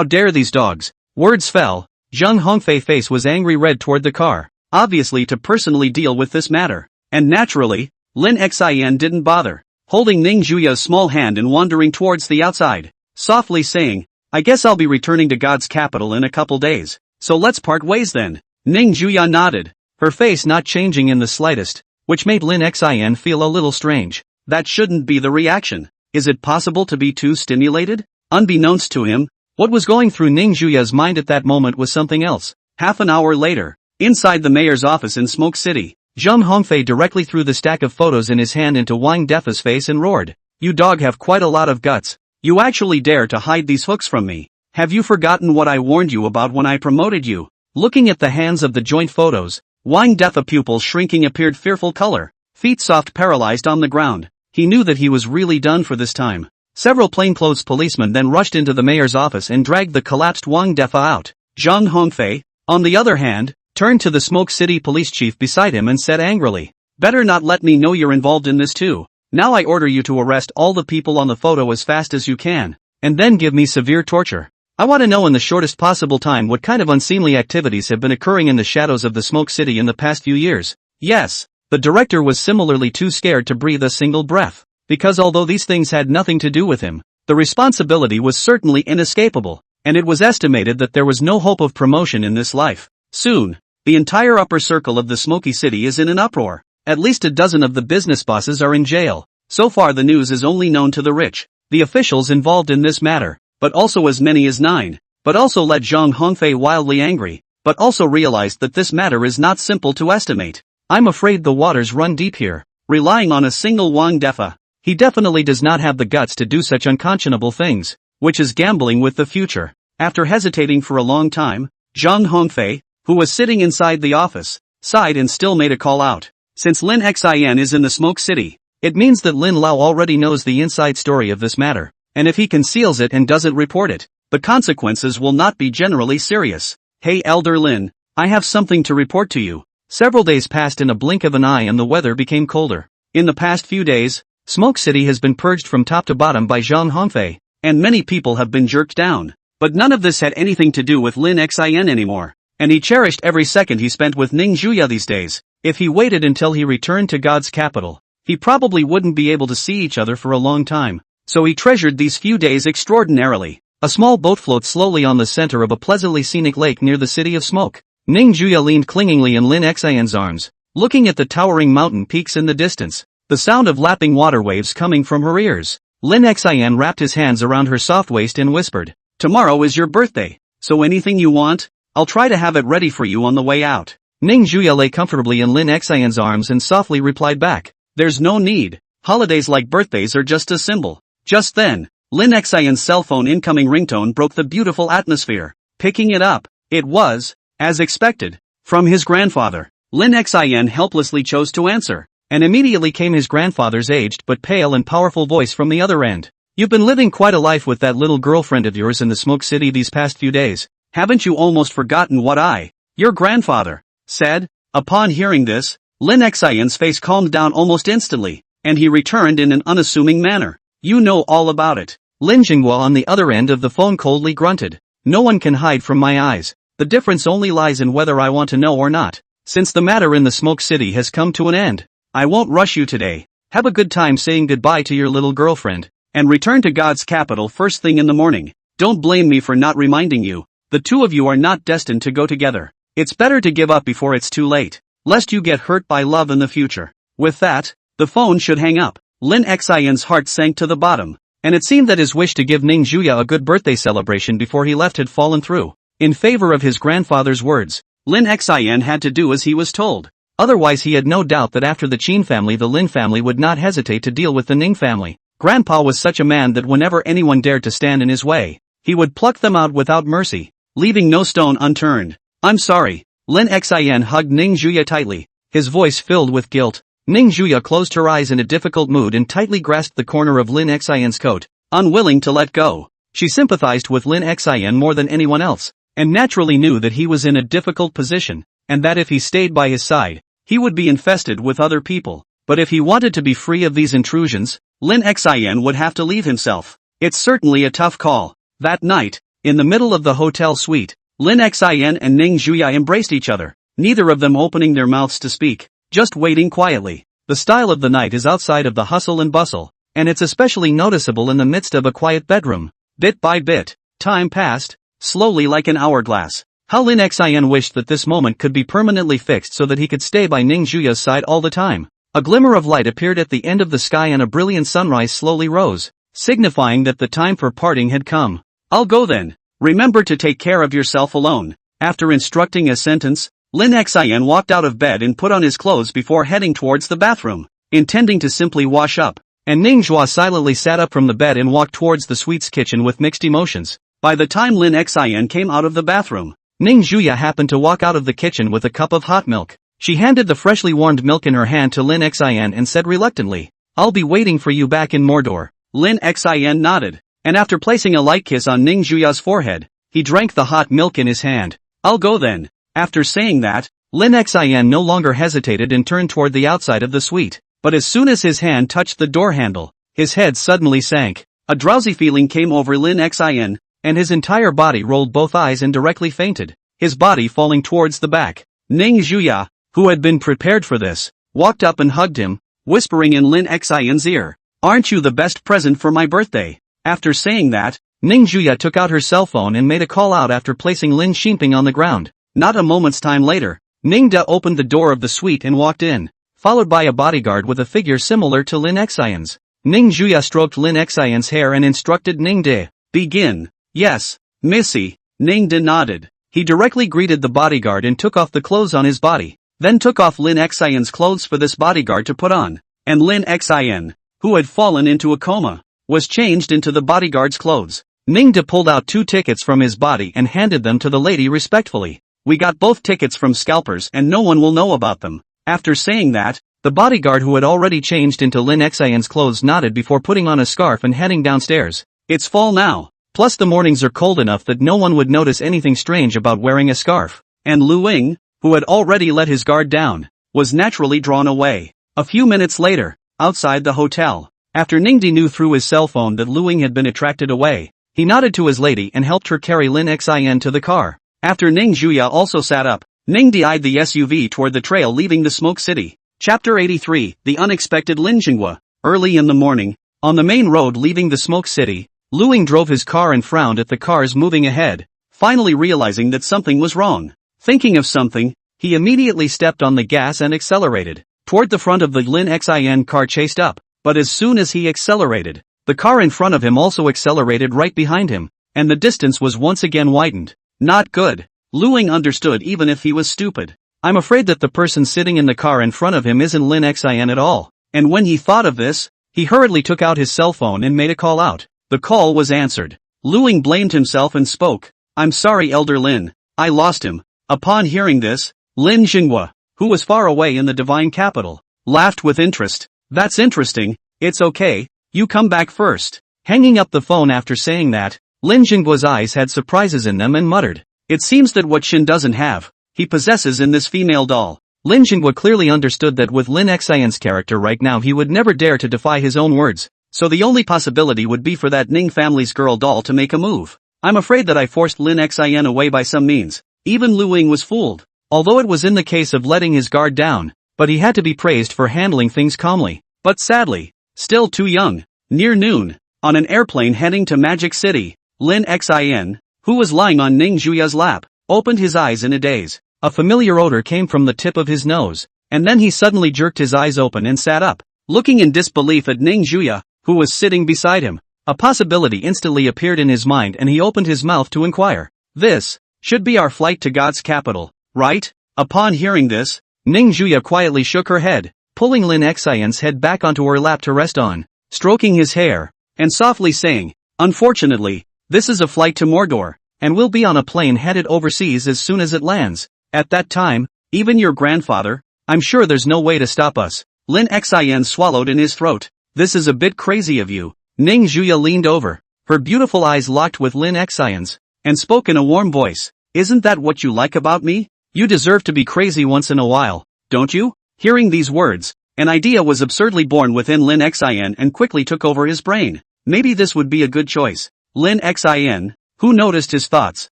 dare these dogs? Words fell. Zhang Hongfei's face was angry red toward the car, obviously to personally deal with this matter. And naturally, Lin Xian didn't bother, holding Ning Juya's small hand and wandering towards the outside, softly saying, "I guess I'll be returning to God's capital in a couple days, so let's part ways then." Ning Juya nodded, her face not changing in the slightest, which made Lin Xian feel a little strange. That shouldn't be the reaction. Is it possible to be too stimulated? Unbeknownst to him, what was going through Ning Juya's mind at that moment was something else. Half an hour later, inside the mayor's office in Smoke City, Zhang Hongfei directly threw the stack of photos in his hand into Wang Defa's face and roared, "You dog have quite a lot of guts. You actually dare to hide these hooks from me. Have you forgotten what I warned you about when I promoted you?" Looking at the hands of the joint photos, Wang Defa pupils shrinking appeared fearful color, feet soft paralyzed on the ground. He knew that he was really done for this time. Several plainclothes policemen then rushed into the mayor's office and dragged the collapsed Wang Defa out. Zhang Hongfei, on the other hand, turned to the Smoke City police chief beside him and said angrily, "Better not let me know you're involved in this too. Now I order you to arrest all the people on the photo as fast as you can, and then give me severe torture. I want to know in the shortest possible time what kind of unseemly activities have been occurring in the shadows of the Smoke City in the past few years." Yes, the director was similarly too scared to breathe a single breath, because although these things had nothing to do with him, the responsibility was certainly inescapable, and it was estimated that there was no hope of promotion in this life. Soon, the entire upper circle of the Smoky City is in an uproar. At least a dozen of the business bosses are in jail. So far the news is only known to the rich, the officials involved in this matter, but also as many as 9, but also let Zhang Hongfei wildly angry, but also realized that this matter is not simple to estimate. "I'm afraid the waters run deep here." Relying on a single Wang Defa, he definitely does not have the guts to do such unconscionable things, which is gambling with the future. After hesitating for a long time, Zhang Hongfei, who was sitting inside the office, sighed and still made a call out. Since Lin Xian is in the Smoke City, it means that Lin Lao already knows the inside story of this matter, and if he conceals it and doesn't report it, the consequences will not be generally serious. "Hey Elder Lin, I have something to report to you." Several days passed in a blink of an eye and the weather became colder. In the past few days, Smoke City has been purged from top to bottom by Zhang Hongfei, and many people have been jerked down. But none of this had anything to do with Lin Xian anymore, and he cherished every second he spent with Ning Juya these days. If he waited until he returned to God's capital, he probably wouldn't be able to see each other for a long time, so he treasured these few days extraordinarily. A small boat floats slowly on the center of a pleasantly scenic lake near the city of smoke. Ning Juya leaned clingingly in Lin Xian's arms, looking at the towering mountain peaks in the distance, the sound of lapping water waves coming from her ears. Lin Xian wrapped his hands around her soft waist and whispered, "Tomorrow is your birthday, so anything you want, I'll try to have it ready for you on the way out." Ning Juya lay comfortably in Lin Xian's arms and softly replied back, "There's no need, holidays like birthdays are just a symbol." Just then, Lin Xian's cell phone incoming ringtone broke the beautiful atmosphere. Picking it up, it was, as expected, from his grandfather. Lin Xian helplessly chose to answer, and immediately came his grandfather's aged but pale and powerful voice from the other end. "You've been living quite a life with that little girlfriend of yours in the Smoke City these past few days. Haven't you almost forgotten what your grandfather, said?" Upon hearing this, Lin Xian's face calmed down almost instantly, and he returned in an unassuming manner. "You know all about it." Lin Jinghua on the other end of the phone coldly grunted, "No one can hide from my eyes. The difference only lies in whether I want to know or not. Since the matter in the Smoke City has come to an end, I won't rush you today. Have a good time saying goodbye to your little girlfriend, and return to God's capital first thing in the morning. Don't blame me for not reminding you. The two of you are not destined to go together. It's better to give up before it's too late, lest you get hurt by love in the future." With that, the phone should hang up. Lin Xian's heart sank to the bottom, and it seemed that his wish to give Ning Juya a good birthday celebration before he left had fallen through. In favor of his grandfather's words, Lin Xian had to do as he was told. Otherwise he had no doubt that after the Qin family the Lin family would not hesitate to deal with the Ning family. Grandpa was such a man that whenever anyone dared to stand in his way, he would pluck them out without mercy, leaving no stone unturned. "I'm sorry." Lin Xian hugged Ning Juya tightly, his voice filled with guilt. Ning Juya closed her eyes in a difficult mood and tightly grasped the corner of Lin Xian's coat, unwilling to let go. She sympathized with Lin Xian more than anyone else, and naturally knew that he was in a difficult position, and that if he stayed by his side, he would be infested with other people. But if he wanted to be free of these intrusions, Lin Xian would have to leave himself. It's certainly a tough call. That night, in the middle of the hotel suite, Lin Xian and Ning Juya embraced each other, neither of them opening their mouths to speak, just waiting quietly. The style of the night is outside of the hustle and bustle, and it's especially noticeable in the midst of a quiet bedroom. Bit by bit, time passed, slowly like an hourglass. How Lin Xian wished that this moment could be permanently fixed so that he could stay by Ning Juya's side all the time. A glimmer of light appeared at the end of the sky and a brilliant sunrise slowly rose, signifying that the time for parting had come. I'll go then. Remember to take care of yourself alone. After instructing a sentence, Lin Xian walked out of bed and put on his clothes before heading towards the bathroom, intending to simply wash up. And Ning Jua silently sat up from the bed and walked towards the sweets kitchen with mixed emotions. By the time Lin Xian came out of the bathroom, Ning Juya happened to walk out of the kitchen with a cup of hot milk. She handed the freshly warmed milk in her hand to Lin Xian and said reluctantly, "I'll be waiting for you back in Mordor." Lin Xian nodded, and after placing a light kiss on Ning Juya's forehead, he drank the hot milk in his hand. "I'll go then." After saying that, Lin Xian no longer hesitated and turned toward the outside of the suite. But as soon as his hand touched the door handle, his head suddenly sank. A drowsy feeling came over Lin Xian, and his entire body rolled both eyes and directly fainted, his body falling towards the back. Ning Juya, who had been prepared for this, walked up and hugged him, whispering in Lin Xian's ear, "Aren't you the best present for my birthday?" After saying that, Ning Juya took out her cell phone and made a call out after placing Lin Ximping on the ground. Not a moment's time later, Ning Da opened the door of the suite and walked in, followed by a bodyguard with a figure similar to Lin Xian's. Ning Juya stroked Lin Xian's hair and instructed Ning Da, "Begin." "Yes, Missy." Ning Da nodded. He directly greeted the bodyguard and took off the clothes on his body, then took off Lin Xian's clothes for this bodyguard to put on, and Lin Xian, who had fallen into a coma, was changed into the bodyguard's clothes. Ning Da pulled out 2 tickets from his body and handed them to the lady respectfully. "We got both tickets from scalpers and no one will know about them." After saying that, the bodyguard who had already changed into Lin Xian's clothes nodded before putting on a scarf and heading downstairs. It's fall now, plus the mornings are cold enough that no one would notice anything strange about wearing a scarf. And Lu Ying, who had already let his guard down, was naturally drawn away. A few minutes later, outside the hotel, after Ning Di knew through his cell phone that Lu Ying had been attracted away, he nodded to his lady and helped her carry Lin Xian to the car. After Ning Juya also sat up, Ning Di eyed the SUV toward the trail leaving the Smoke City. Chapter 83, The Unexpected Lin Jinghua. Early in the morning, on the main road leaving the Smoke City, Lu Ying drove his car and frowned at the cars moving ahead, finally realizing that something was wrong. Thinking of something, he immediately stepped on the gas and accelerated. Toward the front of the Lin Xian car chased up, but as soon as he accelerated, the car in front of him also accelerated right behind him, and the distance was once again widened. Not good. Lu Ying understood even if he was stupid. I'm afraid that the person sitting in the car in front of him isn't Lin Xian at all. And when he thought of this, he hurriedly took out his cell phone and made a call out. The call was answered. Lu Ying blamed himself and spoke. "I'm sorry, Elder Lin. I lost him." Upon hearing this, Lin Jinghua, who was far away in the divine capital, laughed with interest. "That's interesting. It's okay. You come back first." Hanging up the phone after saying that, Lin Jinghua's eyes had surprises in them and muttered, "It seems that what Shin doesn't have, he possesses in this female doll." Lin Jinghua clearly understood that with Lin Xian's character right now he would never dare to defy his own words, so the only possibility would be for that Ning family's girl doll to make a move. "I'm afraid that I forced Lin Xian away by some means." Even Lu Ying was fooled, although it was in the case of letting his guard down, but he had to be praised for handling things calmly. But sadly, still too young. Near noon, on an airplane heading to Magic City, Lin Xian, who was lying on Ning Juya's lap, opened his eyes in a daze. A familiar odor came from the tip of his nose, and then he suddenly jerked his eyes open and sat up, looking in disbelief at Ning Juya, who was sitting beside him. A possibility instantly appeared in his mind and he opened his mouth to inquire. "This should be our flight to God's capital, right?" Upon hearing this, Ning Juya quietly shook her head, pulling Lin Xian's head back onto her lap to rest on, stroking his hair, and softly saying, "Unfortunately, this is a flight to Mordor, and we'll be on a plane headed overseas as soon as it lands. At that time, even your grandfather, I'm sure there's no way to stop us." Lin Xin swallowed in his throat. This is a bit crazy of you. Ning Juya leaned over. Her beautiful eyes locked with Lin Xin's, and spoke in a warm voice. Isn't that what you like about me? You deserve to be crazy once in a while, don't you? Hearing these words, an idea was absurdly born within Lin Xin and quickly took over his brain. Maybe this would be a good choice. Lin Xin, who noticed his thoughts,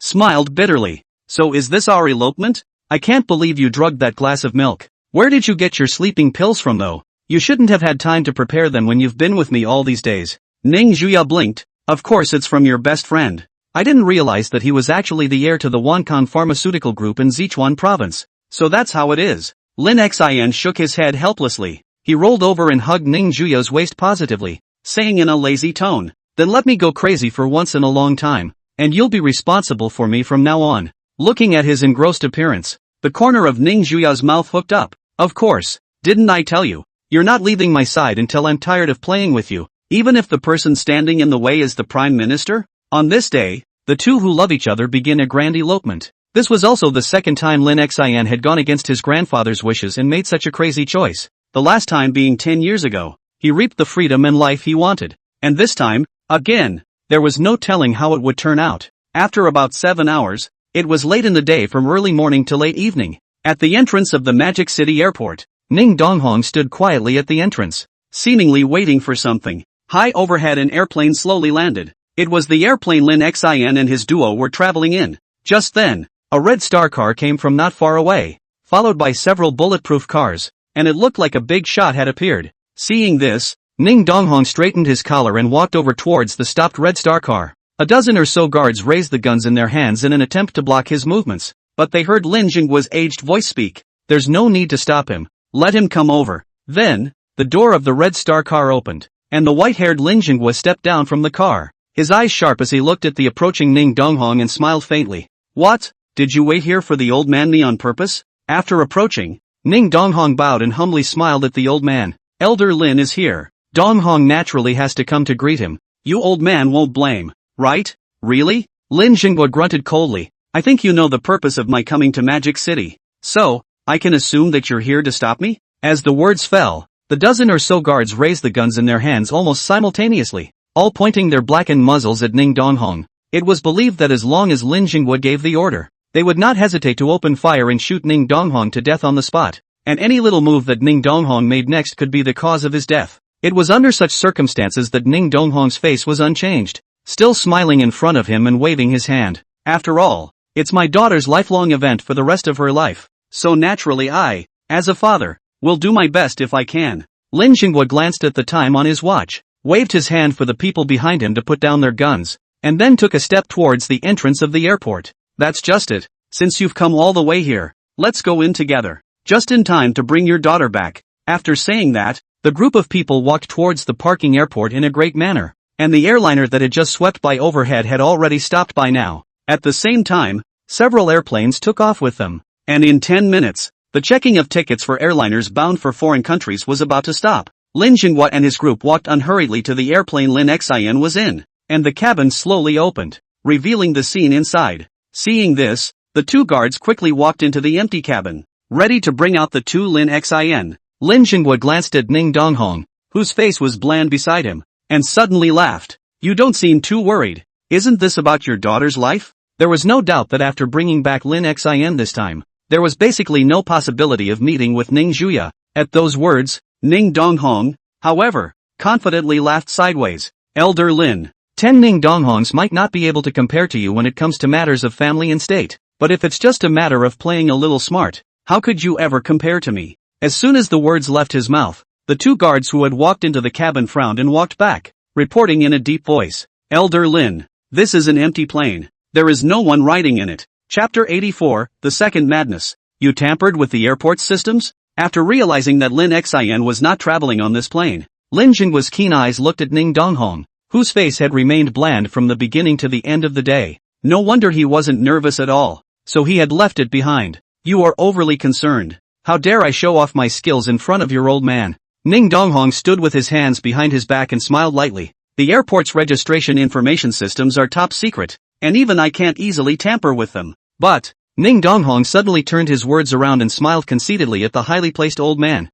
smiled bitterly. So is this our elopement? I can't believe you drugged that glass of milk. Where did you get your sleeping pills from though? You shouldn't have had time to prepare them when you've been with me all these days. Ning Juya blinked. Of course it's from your best friend. I didn't realize that he was actually the heir to the Wankan Pharmaceutical Group in Sichuan Province. So that's how it is. Lin Xin shook his head helplessly. He rolled over and hugged Ning Juya's waist positively, saying in a lazy tone, then let me go crazy for once in a long time, and you'll be responsible for me from now on. Looking at his engrossed appearance, the corner of Ning Juya's mouth hooked up. Of course, didn't I tell you? You're not leaving my side until I'm tired of playing with you, even if the person standing in the way is the Prime Minister? On this day, the two who love each other begin a grand elopement. This was also the second time Lin Xin had gone against his grandfather's wishes and made such a crazy choice, the last time being 10 years ago. He reaped the freedom and life he wanted. And this time, again, there was no telling how it would turn out. After about 7 hours, it was late in the day from early morning to late evening. At the entrance of the Magic City Airport, Ning Donghong stood quietly at the entrance, seemingly waiting for something. High overhead an airplane slowly landed. It was the airplane Lin Xin and his duo were traveling in. Just then, a red star car came from not far away, followed by several bulletproof cars, and it looked like a big shot had appeared. Seeing this, Ning Donghong straightened his collar and walked over towards the stopped red star car. A dozen or so guards raised the guns in their hands in an attempt to block his movements, but they heard Lin Jinghua's aged voice speak. There's no need to stop him. Let him come over. Then, the door of the red star car opened, and the white-haired Lin Jinghua stepped down from the car, his eyes sharp as he looked at the approaching Ning Donghong and smiled faintly. What? Did you wait here for the old man me on purpose? After approaching, Ning Donghong bowed and humbly smiled at the old man. Elder Lin is here. Donghong naturally has to come to greet him. You old man won't blame, right? Really? Lin Jinghua grunted coldly. I think you know the purpose of my coming to Magic City. So, I can assume that you're here to stop me? As the words fell, the dozen or so guards raised the guns in their hands almost simultaneously, all pointing their blackened muzzles at Ning Donghong. It was believed that as long as Lin Jinghua gave the order, they would not hesitate to open fire and shoot Ning Donghong to death on the spot, and any little move that Ning Donghong made next could be the cause of his death. It was under such circumstances that Ning Donghong's face was unchanged, still smiling in front of him and waving his hand. After all, it's my daughter's lifelong event for the rest of her life, so naturally I, as a father, will do my best if I can. Lin Jinghua glanced at the time on his watch, waved his hand for the people behind him to put down their guns, and then took a step towards the entrance of the airport. That's just it. Since you've come all the way here, let's go in together. Just in time to bring your daughter back. After saying that, the group of people walked towards the parking airport in a great manner, and the airliner that had just swept by overhead had already stopped by now. At the same time, several airplanes took off with them, and in 10 minutes, the checking of tickets for airliners bound for foreign countries was about to stop. Lin Jinghua and his group walked unhurriedly to the airplane Lin Xin was in, and the cabin slowly opened, revealing the scene inside. Seeing this, the two guards quickly walked into the empty cabin, ready to bring out the two Lin Xin. Lin Jinghua glanced at Ning Donghong, whose face was bland beside him, and suddenly laughed. You don't seem too worried. Isn't this about your daughter's life? There was no doubt that after bringing back Lin Xin this time, there was basically no possibility of meeting with Ning Juya. At those words, Ning Donghong, however, confidently laughed sideways. Elder Lin, 10 Ning Donghongs might not be able to compare to you when it comes to matters of family and state, but if it's just a matter of playing a little smart, how could you ever compare to me? As soon as the words left his mouth, the two guards who had walked into the cabin frowned and walked back, reporting in a deep voice. Elder Lin, this is an empty plane. There is no one riding in it. Chapter 84, The Second Madness. You tampered with the airport systems? After realizing that Lin Xin was not traveling on this plane, Lin Jinghua's keen eyes looked at Ning Donghong, whose face had remained bland from the beginning to the end of the day. No wonder he wasn't nervous at all, so he had left it behind. You are overly concerned. How dare I show off my skills in front of your old man? Ning Donghong stood with his hands behind his back and smiled lightly. The airport's registration information systems are top secret, and even I can't easily tamper with them. But, Ning Donghong suddenly turned his words around and smiled conceitedly at the highly placed old man.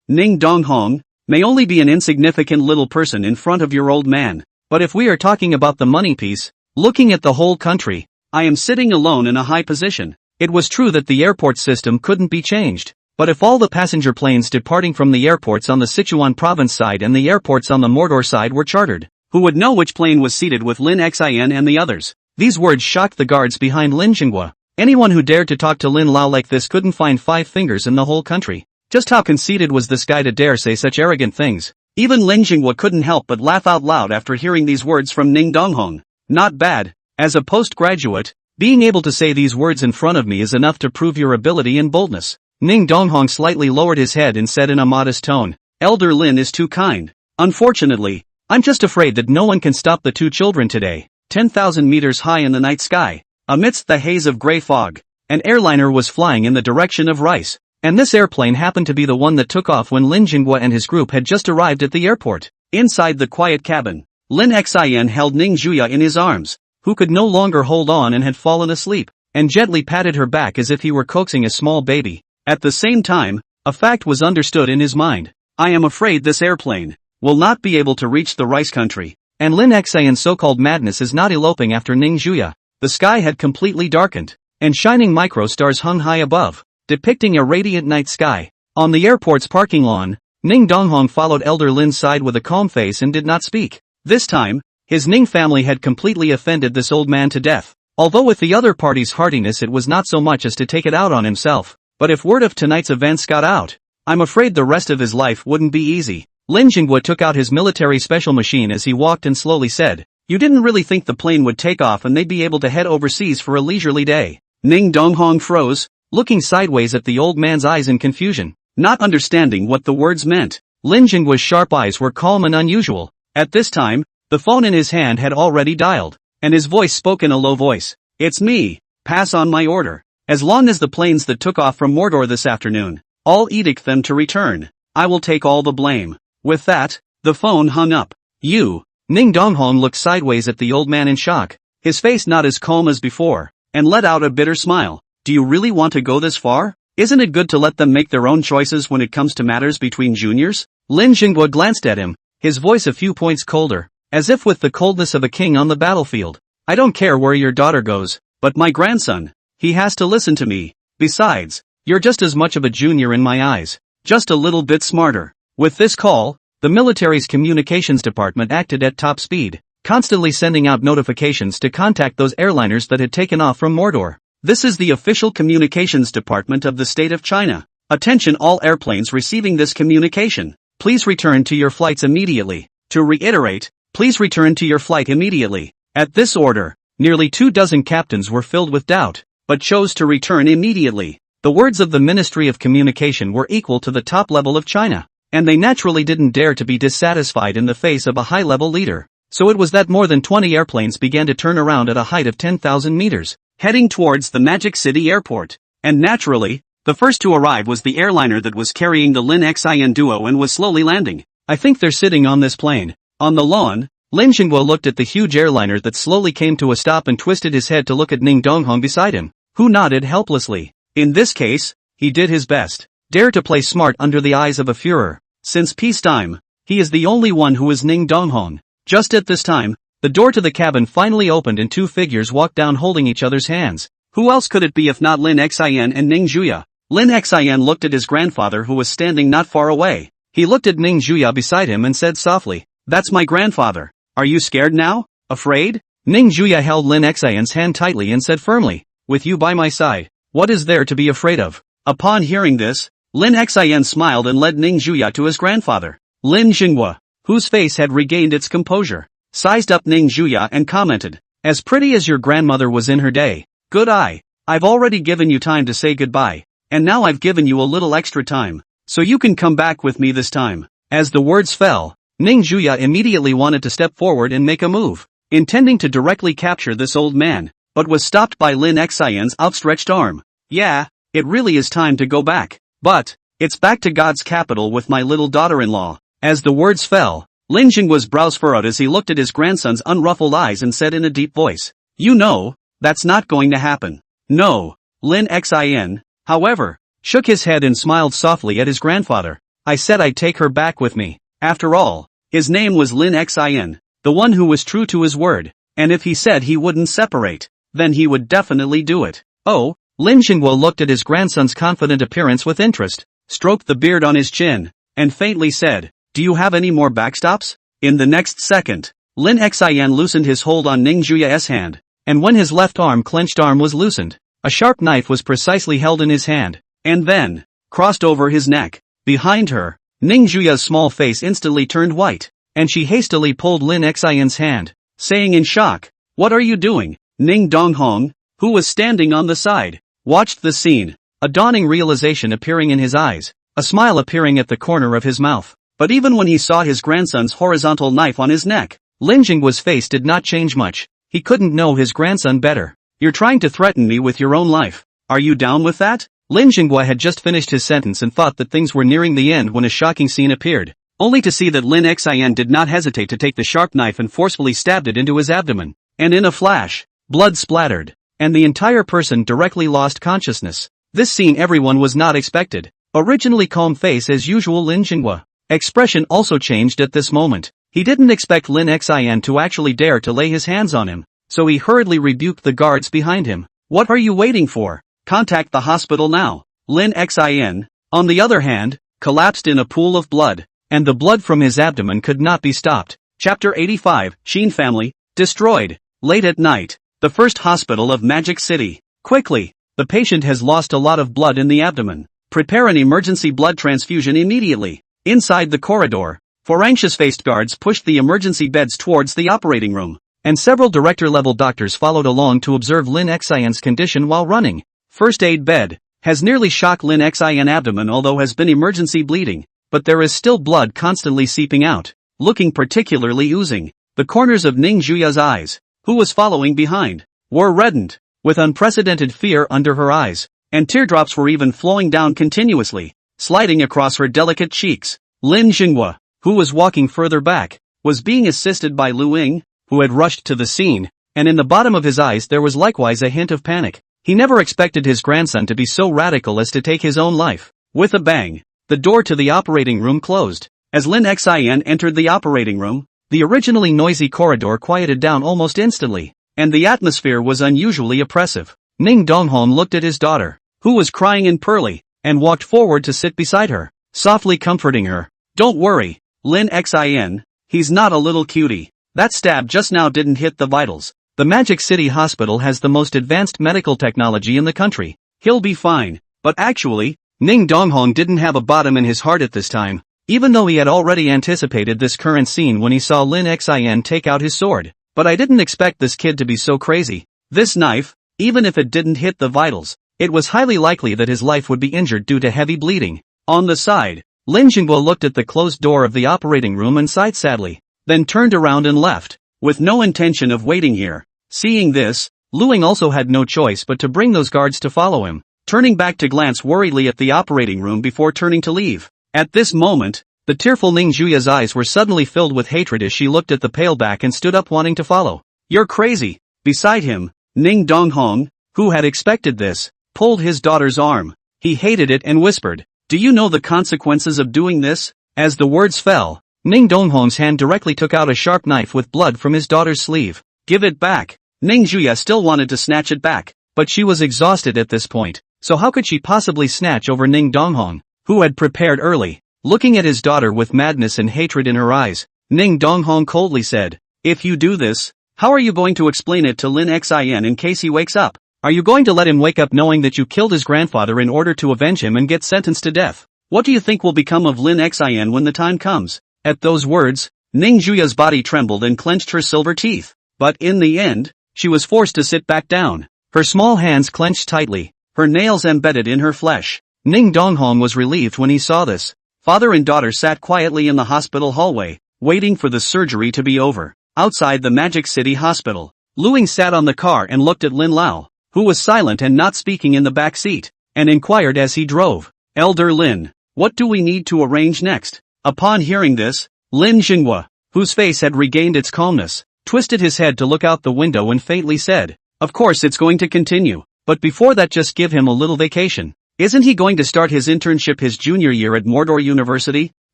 Ning Donghong, may only be an insignificant little person in front of your old man. But if we are talking about the money piece, looking at the whole country, I am sitting alone in a high position. It was true that the airport system couldn't be changed. But if all the passenger planes departing from the airports on the Sichuan province side and the airports on the Mordor side were chartered, who would know which plane was seated with Lin Xin and the others? These words shocked the guards behind Lin Jinghua. Anyone who dared to talk to Lin Lao like this couldn't find 5 fingers in the whole country. Just how conceited was this guy to dare say such arrogant things? Even Lin Jinghua couldn't help but laugh out loud after hearing these words from Ning Donghong. Not bad. As a postgraduate, being able to say these words in front of me is enough to prove your ability and boldness. Ning Donghong slightly lowered his head and said in a modest tone, Elder Lin is too kind. Unfortunately, I'm just afraid that no one can stop the 2 children today. 10,000 meters high in the night sky, amidst the haze of gray fog, an airliner was flying in the direction of Rice. And this airplane happened to be the one that took off when Lin Jinghua and his group had just arrived at the airport. Inside the quiet cabin, Lin Xin held Ning Juya in his arms, who could no longer hold on and had fallen asleep, and gently patted her back as if he were coaxing a small baby. At the same time, a fact was understood in his mind. I am afraid this airplane will not be able to reach the Rice country. And Lin Xian's so-called madness is not eloping after Ning Juya. The sky had completely darkened, and shining micro-stars hung high above, depicting a radiant night sky. On the airport's parking lawn, Ning Donghong followed Elder Lin's side with a calm face and did not speak. This time, his Ning family had completely offended this old man to death. Although with the other party's heartiness it was not so much as to take it out on himself. But if word of tonight's events got out, I'm afraid the rest of his life wouldn't be easy. Lin Jinghua took out his military special machine as he walked and slowly said, You didn't really think the plane would take off and they'd be able to head overseas for a leisurely day. Ning Donghong froze, looking sideways at the old man's eyes in confusion, not understanding what the words meant. Lin Jinghua's sharp eyes were calm and unusual. At this time, the phone in his hand had already dialed, and his voice spoke in a low voice. It's me. Pass on my order. As long as the planes that took off from Mordor this afternoon, I'll edict them to return. I will take all the blame. With that, the phone hung up. You. Ning Donghong looked sideways at the old man in shock, his face not as calm as before, and let out a bitter smile. Do you really want to go this far? Isn't it good to let them make their own choices when it comes to matters between juniors? Lin Jinghua glanced at him, his voice a few points colder, as if with the coldness of a king on the battlefield. I don't care where your daughter goes, but my grandson, he has to listen to me. Besides, you're just as much of a junior in my eyes, just a little bit smarter. With this call, the military's communications department acted at top speed, constantly sending out notifications to contact those airliners that had taken off from Mordor. This is the official communications department of the state of China. Attention all airplanes receiving this communication. Please return to your flights immediately. To reiterate, please return to your flight immediately. At this order, nearly 24 captains were filled with doubt, but chose to return immediately. The words of the Ministry of Communication were equal to the top level of China, and they naturally didn't dare to be dissatisfied in the face of a high-level leader. So it was that more than 20 airplanes began to turn around at a height of 10,000 meters, heading towards the Magic City Airport. And naturally, the first to arrive was the airliner that was carrying the Lin Xian duo and was slowly landing. I think they're sitting on this plane. On the lawn, Lin Jinghua looked at the huge airliner that slowly came to a stop and twisted his head to look at Ning Donghong beside him, who nodded helplessly. In this case, he did his best. Dare to play smart under the eyes of a Führer. Since peacetime, he is the only one who is Ning Donghong. Just at this time, the door to the cabin finally opened and 2 figures walked down holding each other's hands. Who else could it be if not Lin Xian and Ning Juya? Lin Xian looked at his grandfather who was standing not far away. He looked at Ning Juya beside him and said softly, That's my grandfather. Are you scared now? Afraid? Ning Juya held Lin Xian's hand tightly and said firmly, With you by my side, what is there to be afraid of? Upon hearing this, Lin Xian smiled and led Ning Juya to his grandfather. Lin Jinghua, whose face had regained its composure, sized up Ning Juya and commented, As pretty as your grandmother was in her day. Good eye. I've already given you time to say goodbye, and now I've given you a little extra time, so you can come back with me this time. As the words fell, Ning Juya immediately wanted to step forward and make a move, intending to directly capture this old man, but was stopped by Lin Xian's outstretched arm. Yeah, it really is time to go back. But, it's back to God's capital with my little daughter-in-law. As the words fell, Lin Jinghua's brows furrowed as he looked at his grandson's unruffled eyes and said in a deep voice, You know, that's not going to happen. No. Lin Xin, however, shook his head and smiled softly at his grandfather. I said I'd take her back with me. After all, his name was Lin Xin, the one who was true to his word, and if he said he wouldn't separate, then he would definitely do it. Oh, Lin Xinghua looked at his grandson's confident appearance with interest, stroked the beard on his chin, and faintly said, "Do you have any more backstops?" In the next second, Lin Xian loosened his hold on Ning Juya's hand, and when his left clenched arm was loosened, a sharp knife was precisely held in his hand, and then, crossed over his neck. Behind her, Ning Juya's small face instantly turned white, and she hastily pulled Lin Xian's hand, saying in shock, "What are you doing?" Ning Donghong, who was standing on the side, watched the scene, a dawning realization appearing in his eyes, a smile appearing at the corner of his mouth. But even when he saw his grandson's horizontal knife on his neck, Lin Jinghua's face did not change much. He couldn't know his grandson better. "You're trying to threaten me with your own life. Are you down with that?" Lin Jinghua had just finished his sentence and thought that things were nearing the end when a shocking scene appeared, only to see that Lin Xian did not hesitate to take the sharp knife and forcefully stabbed it into his abdomen. And in a flash, blood splattered, and the entire person directly lost consciousness. This scene everyone was not expected. Originally calm face as usual Lin Jinghua expression also changed at this moment. He didn't expect Lin Xian to actually dare to lay his hands on him, so he hurriedly rebuked the guards behind him. "What are you waiting for? Contact the hospital now." Lin Xian, on the other hand, collapsed in a pool of blood, and the blood from his abdomen could not be stopped. Chapter 85, Xin Family, Destroyed. Late at night, the first hospital of Magic City. Quickly, the patient has lost a lot of blood in the abdomen. Prepare an emergency blood transfusion immediately. Inside the corridor, four anxious-faced guards pushed the emergency beds towards the operating room, and several director-level doctors followed along to observe Lin Xian's condition while running. First aid bed has nearly shocked Lin Xian abdomen although has been emergency bleeding, but there is still blood constantly seeping out, looking particularly oozing. The corners of Ning Juya's eyes, who was following behind, were reddened, with unprecedented fear under her eyes, and teardrops were even flowing down continuously, sliding across her delicate cheeks. Lin Jinghua, who was walking further back, was being assisted by Lu Ying, who had rushed to the scene, and in the bottom of his eyes there was likewise a hint of panic. He never expected his grandson to be so radical as to take his own life. With a bang, the door to the operating room closed. As Lin Xian entered the operating room, the originally noisy corridor quieted down almost instantly, and the atmosphere was unusually oppressive. Ning Donghong looked at his daughter, who was crying in pearly, and walked forward to sit beside her, softly comforting her. "Don't worry, Lin Xian, he's not a little cutie. That stab just now didn't hit the vitals. The Magic City Hospital has the most advanced medical technology in the country. He'll be fine." But actually, Ning Donghong didn't have a bottom in his heart at this time, even though he had already anticipated this current scene when he saw Lin Xian take out his sword. "But I didn't expect this kid to be so crazy. This knife, even if it didn't hit the vitals, it was highly likely that his life would be injured due to heavy bleeding." On the side, Lin Jinghua looked at the closed door of the operating room and sighed sadly, then turned around and left, with no intention of waiting here. Seeing this, Lu Ying also had no choice but to bring those guards to follow him, turning back to glance worriedly at the operating room before turning to leave. At this moment, the tearful Ning Juya's eyes were suddenly filled with hatred as she looked at the pale back and stood up wanting to follow. "You're crazy." Beside him, Ning Donghong, who had expected this, pulled his daughter's arm. He hated it and whispered, "Do you know the consequences of doing this?" As the words fell, Ning Donghong's hand directly took out a sharp knife with blood from his daughter's sleeve. "Give it back." Ning Juya still wanted to snatch it back, but she was exhausted at this point, so how could she possibly snatch over Ning Donghong, who had prepared early? Looking at his daughter with madness and hatred in her eyes, Ning Donghong coldly said, "If you do this, how are you going to explain it to Lin Xian in case he wakes up? Are you going to let him wake up knowing that you killed his grandfather in order to avenge him and get sentenced to death? What do you think will become of Lin Xian when the time comes?" At those words, Ning Juya's body trembled and clenched her silver teeth. But in the end, she was forced to sit back down. Her small hands clenched tightly, her nails embedded in her flesh. Ning Donghong was relieved when he saw this. Father and daughter sat quietly in the hospital hallway, waiting for the surgery to be over. Outside the Magic City Hospital, Lu Ying sat on the car and looked at Lin Lao, who was silent and not speaking in the back seat, and inquired as he drove, "Elder Lin, what do we need to arrange next?" Upon hearing this, Lin Jinghua, whose face had regained its calmness, twisted his head to look out the window and faintly said, "Of course it's going to continue, but before that just give him a little vacation." Isn't he going to start his internship his junior year at Mordor University?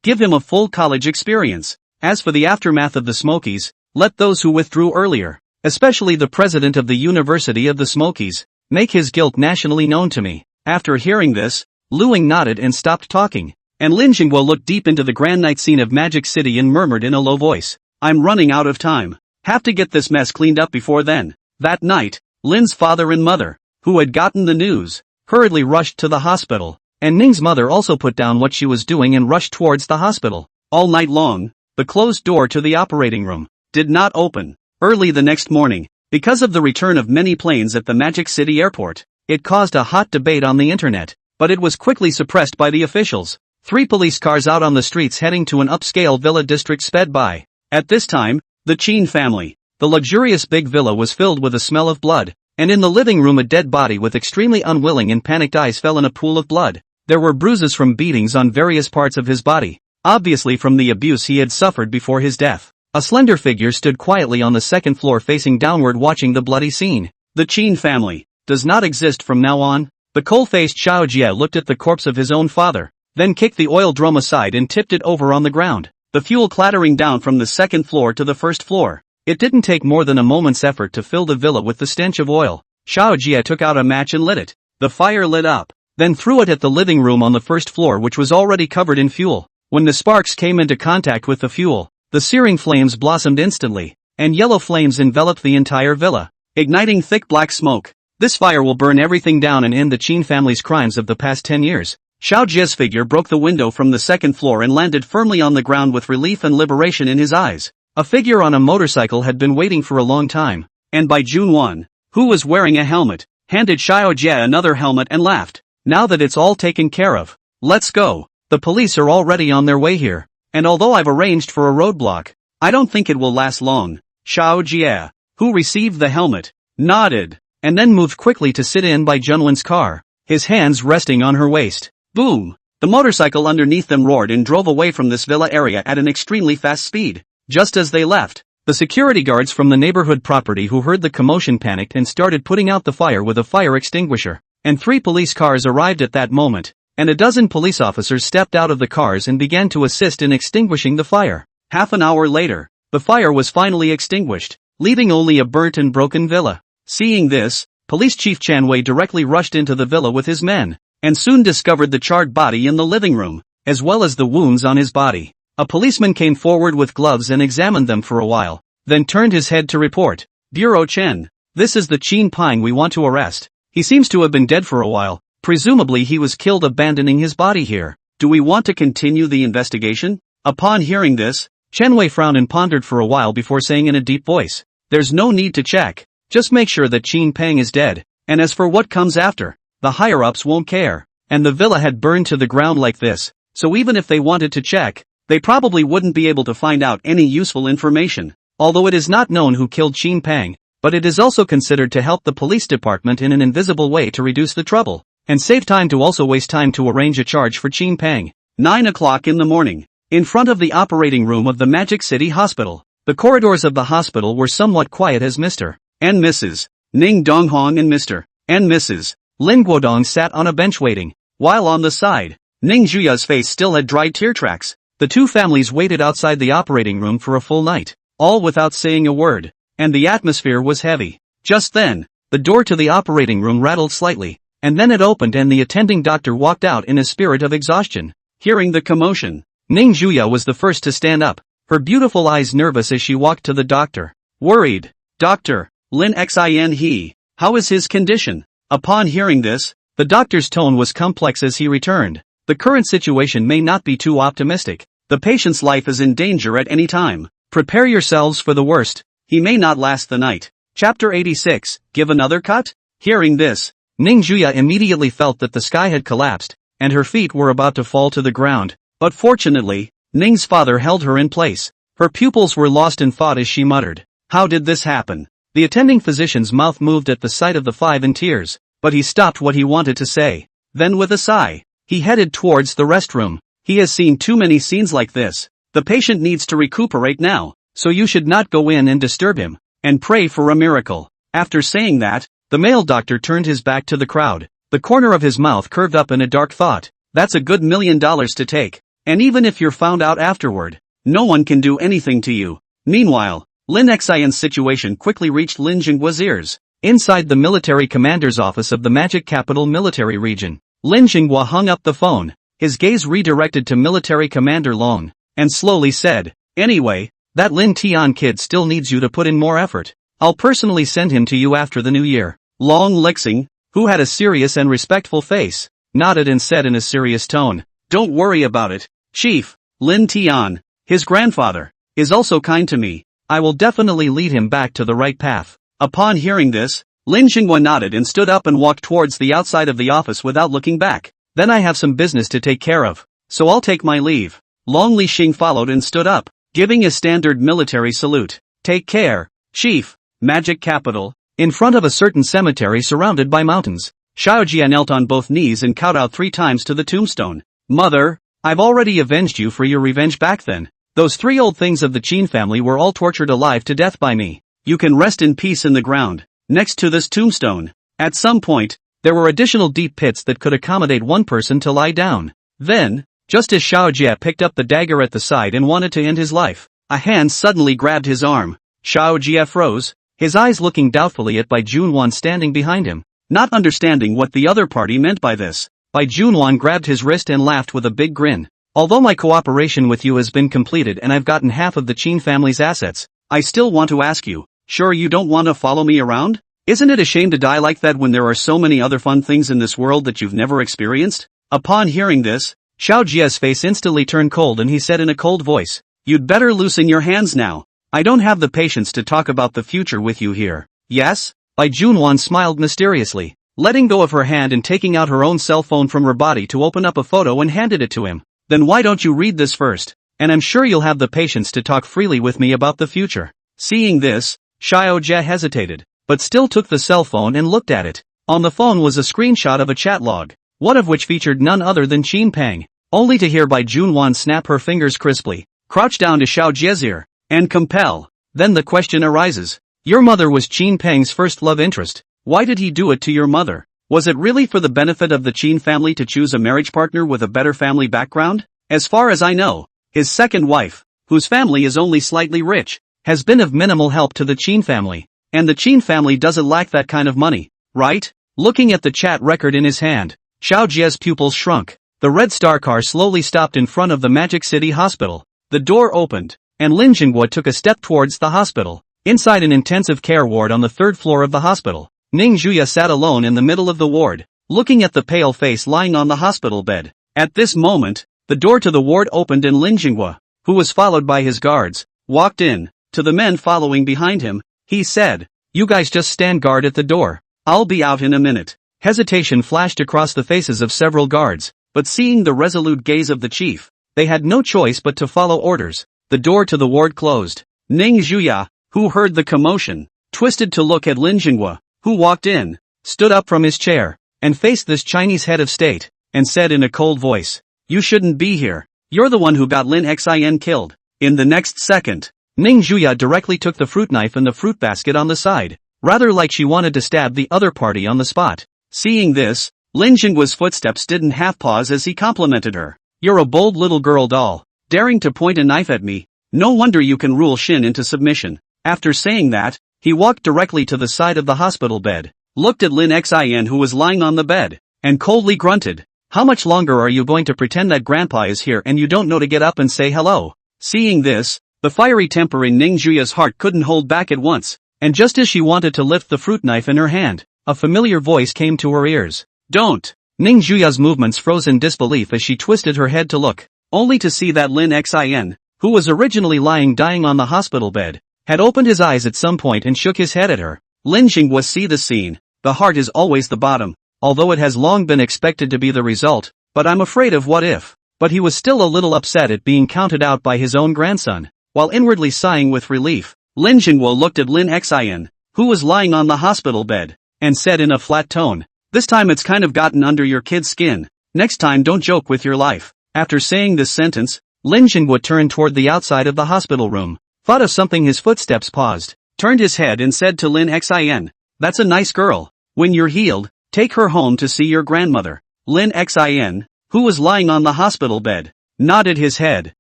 Give him a full college experience. As for the aftermath of the Smokies, let those who withdrew earlier, especially the president of the University of the Smokies, make his guilt nationally known to me. After hearing this, Luing nodded and stopped talking, and Lin Jingguo looked deep into the grand night scene of Magic City and murmured in a low voice, I'm running out of time. Have to get this mess cleaned up before then. That night, Lin's father and mother, who had gotten the news, hurriedly rushed to the hospital, and Ning's mother also put down what she was doing and rushed towards the hospital. All night long, the closed door to the operating room did not open. Early the next morning, because of the return of many planes at the Magic City airport, it caused a hot debate on the internet, but it was quickly suppressed by the officials. 3 police cars out on the streets heading to an upscale villa district sped by. At this time, the Qin family, the luxurious big villa was filled with a smell of blood, and in the living room a dead body with extremely unwilling and panicked eyes fell in a pool of blood. There were bruises from beatings on various parts of his body, obviously from the abuse he had suffered before his death. A slender figure stood quietly on the second floor facing downward watching the bloody scene. The Qin family does not exist from now on. The coal-faced Xiao Jie looked at the corpse of his own father, then kicked the oil drum aside and tipped it over on the ground, the fuel clattering down from the second floor to the first floor. It didn't take more than a moment's effort to fill the villa with the stench of oil. Xiao Jie took out a match and lit it. The fire lit up, then threw it at the living room on the first floor which was already covered in fuel. When the sparks came into contact with the fuel, the searing flames blossomed instantly, and yellow flames enveloped the entire villa, igniting thick black smoke. This fire will burn everything down and end the Qin family's crimes of the past 10 years. Xiao Jie's figure broke the window from the second floor and landed firmly on the ground with relief and liberation in his eyes. A figure on a motorcycle had been waiting for a long time, and by June 1, who was wearing a helmet, handed Xiao Jie another helmet and laughed. Now that it's all taken care of, let's go. The police are already on their way here, and although I've arranged for a roadblock, I don't think it will last long. Xiao Jie, who received the helmet, nodded, and then moved quickly to sit in by Junwen's car, his hands resting on her waist. Boom! The motorcycle underneath them roared and drove away from this villa area at an extremely fast speed. Just as they left, the security guards from the neighborhood property who heard the commotion panicked and started putting out the fire with a fire extinguisher, and 3 police cars arrived at that moment, and a dozen police officers stepped out of the cars and began to assist in extinguishing the fire. Half an hour later, the fire was finally extinguished, leaving only a burnt and broken villa. Seeing this, Police Chief Chan Wei directly rushed into the villa with his men, and soon discovered the charred body in the living room, as well as the wounds on his body. A policeman came forward with gloves and examined them for a while, then turned his head to report, Bureau Chen, this is the Qin Pine we want to arrest. He seems to have been dead for a while, presumably he was killed abandoning his body here. Do we want to continue the investigation? Upon hearing this, Chen Wei frowned and pondered for a while before saying in a deep voice, there's no need to check, just make sure that Qin Peng is dead, and as for what comes after, the higher-ups won't care. And the villa had burned to the ground like this, so even if they wanted to check, they probably wouldn't be able to find out any useful information. Although it is not known who killed Qin Peng, but it is also considered to help the police department in an invisible way to reduce the trouble, and save time to also waste time to arrange a charge for Qin Peng. 9 o'clock in the morning, in front of the operating room of the Magic City Hospital. The corridors of the hospital were somewhat quiet as Mr. and Mrs. Ning Donghong and Mr. and Mrs. Lin Guodong sat on a bench waiting, while on the side, Ning Zhuya's face still had dried tear tracks. The two families waited outside the operating room for a full night, all without saying a word, and the atmosphere was heavy. Just then, the door to the operating room rattled slightly, and then it opened and the attending doctor walked out in a spirit of exhaustion. Hearing the commotion, Ning Zhuya was the first to stand up, her beautiful eyes nervous as she walked to the doctor. Worried, Doctor, Lin Xin He, how is his condition? Upon hearing this, the doctor's tone was complex as he returned. The current situation may not be too optimistic. The patient's life is in danger at any time. Prepare yourselves for the worst. He may not last the night. Chapter 86, Give another cut? Hearing this, Ning Zhuya immediately felt that the sky had collapsed, and her feet were about to fall to the ground. But fortunately, Ning's father held her in place. Her pupils were lost in thought as she muttered, how did this happen? The attending physician's mouth moved at the sight of the 5 in tears, but he stopped what he wanted to say. Then with a sigh, he headed towards the restroom. He has seen too many scenes like this. The patient needs to recuperate now, so you should not go in and disturb him, and pray for a miracle. After saying that, the male doctor turned his back to the crowd. The corner of his mouth curved up in a dark thought. That's a good $1 million to take. And even if you're found out afterward, no one can do anything to you. Meanwhile, Lin Xian's situation quickly reached Lin Jinghua's ears. Inside the military commander's office of the Magic Capital Military Region, Lin Jinghua hung up the phone, his gaze redirected to Military Commander Long, and slowly said, "Anyway, that Lin Tian kid still needs you to put in more effort. I'll personally send him to you after the new year." Long Lixing, who had a serious and respectful face, nodded and said in a serious tone, "Don't worry about it, Chief. Lin Tian, his grandfather, is also kind to me. I will definitely lead him back to the right path." Upon hearing this, Lin Jinghua nodded and stood up and walked towards the outside of the office without looking back. "Then I have some business to take care of, so I'll take my leave." Long Lixing followed and stood up, giving a standard military salute. "Take care, Chief." Magic Capital. In front of a certain cemetery surrounded by mountains, Xiaojia knelt on both knees and kowtowed 3 times to the tombstone. "Mother, I've already avenged you for your revenge back then. Those 3 old things of the Qin family were all tortured alive to death by me. You can rest in peace in the ground, next to this tombstone." At some point, there were additional deep pits that could accommodate 1 person to lie down. Then, just as Xiaojia picked up the dagger at the side and wanted to end his life, a hand suddenly grabbed his arm. Xiaojia froze, his eyes looking doubtfully at Bai Junwan standing behind him. Not understanding what the other party meant by this, Bai Junwan grabbed his wrist and laughed with a big grin. "Although my cooperation with you has been completed and I've gotten half of the Qin family's assets, I still want to ask you, sure you don't want to follow me around? Isn't it a shame to die like that when there are so many other fun things in this world that you've never experienced?" Upon hearing this, Xiaojia's face instantly turned cold and he said in a cold voice, "You'd better loosen your hands now. I don't have the patience to talk about the future with you here." "Yes?" Bai Junwan smiled mysteriously, letting go of her hand and taking out her own cell phone from her body to open up a photo and handed it to him. "Then why don't you read this first, and I'm sure you'll have the patience to talk freely with me about the future." Seeing this, Xiaojia hesitated, but still took the cell phone and looked at it. On the phone was a screenshot of a chat log, one of which featured none other than Qin Peng, only to hear Bai Junwan snap her fingers crisply, crouch down to Xiaojia's ear, and compel. Then the question arises. Your mother was Qin Peng's first love interest. Why did he do it to your mother? Was it really for the benefit of the Qin family to choose a marriage partner with a better family background? As far as I know, his second wife, whose family is only slightly rich, has been of minimal help to the Qin family, and the Qin family doesn't lack that kind of money, right? Looking at the chat record in his hand, Xiaojia's pupils shrunk. The red star car slowly stopped in front of the Magic City Hospital. The door opened, and Lin Jinghua took a step towards the hospital. Inside an intensive care ward on the 3rd floor of the hospital, Ning Zhuya sat alone in the middle of the ward, looking at the pale face lying on the hospital bed. At this moment, the door to the ward opened and Lin Jinghua, who was followed by his guards, walked in. To the men following behind him, he said, "You guys just stand guard at the door. I'll be out in a minute." Hesitation flashed across the faces of several guards, but seeing the resolute gaze of the chief, they had no choice but to follow orders. The door to the ward closed. Ning Zhuya, who heard the commotion, twisted to look at Lin Jinghua, who walked in, stood up from his chair, and faced this Chinese head of state, and said in a cold voice, "You shouldn't be here. You're the one who got Lin Xin killed." In the next second, Ning Zhuya directly took the fruit knife and the fruit basket on the side, rather like she wanted to stab the other party on the spot. Seeing this, Lin Jinghua's footsteps didn't half pause as he complimented her. "You're a bold little girl doll, daring to point a knife at me. No wonder you can rule Shin into submission." After saying that, he walked directly to the side of the hospital bed, looked at Lin Xin who was lying on the bed, and coldly grunted, "How much longer are you going to pretend that grandpa is here and you don't know to get up and say hello?" Seeing this, the fiery temper in Ning Zhuya's heart couldn't hold back at once, and just as she wanted to lift the fruit knife in her hand, a familiar voice came to her ears. "Don't!" Ning Zhuya's movements froze in disbelief as she twisted her head to look, only to see that Lin Xin, who was originally lying dying on the hospital bed, had opened his eyes at some point and shook his head at her. Lin Jinghua see the scene. The heart is always the bottom, although it has long been expected to be the result, but I'm afraid of what if. But he was still a little upset at being counted out by his own grandson. While inwardly sighing with relief, Lin Jinghua looked at Lin Xin, who was lying on the hospital bed, and said in a flat tone, "This time it's kind of gotten under your kid's skin. Next time don't joke with your life." After saying this sentence, Lin Jinghua turned toward the outside of the hospital room, thought of something, his footsteps paused, turned his head and said to Lin Xin, "That's a nice girl. When you're healed, Take her home to see your grandmother. Lin Xin, who was lying on the hospital bed, nodded his head,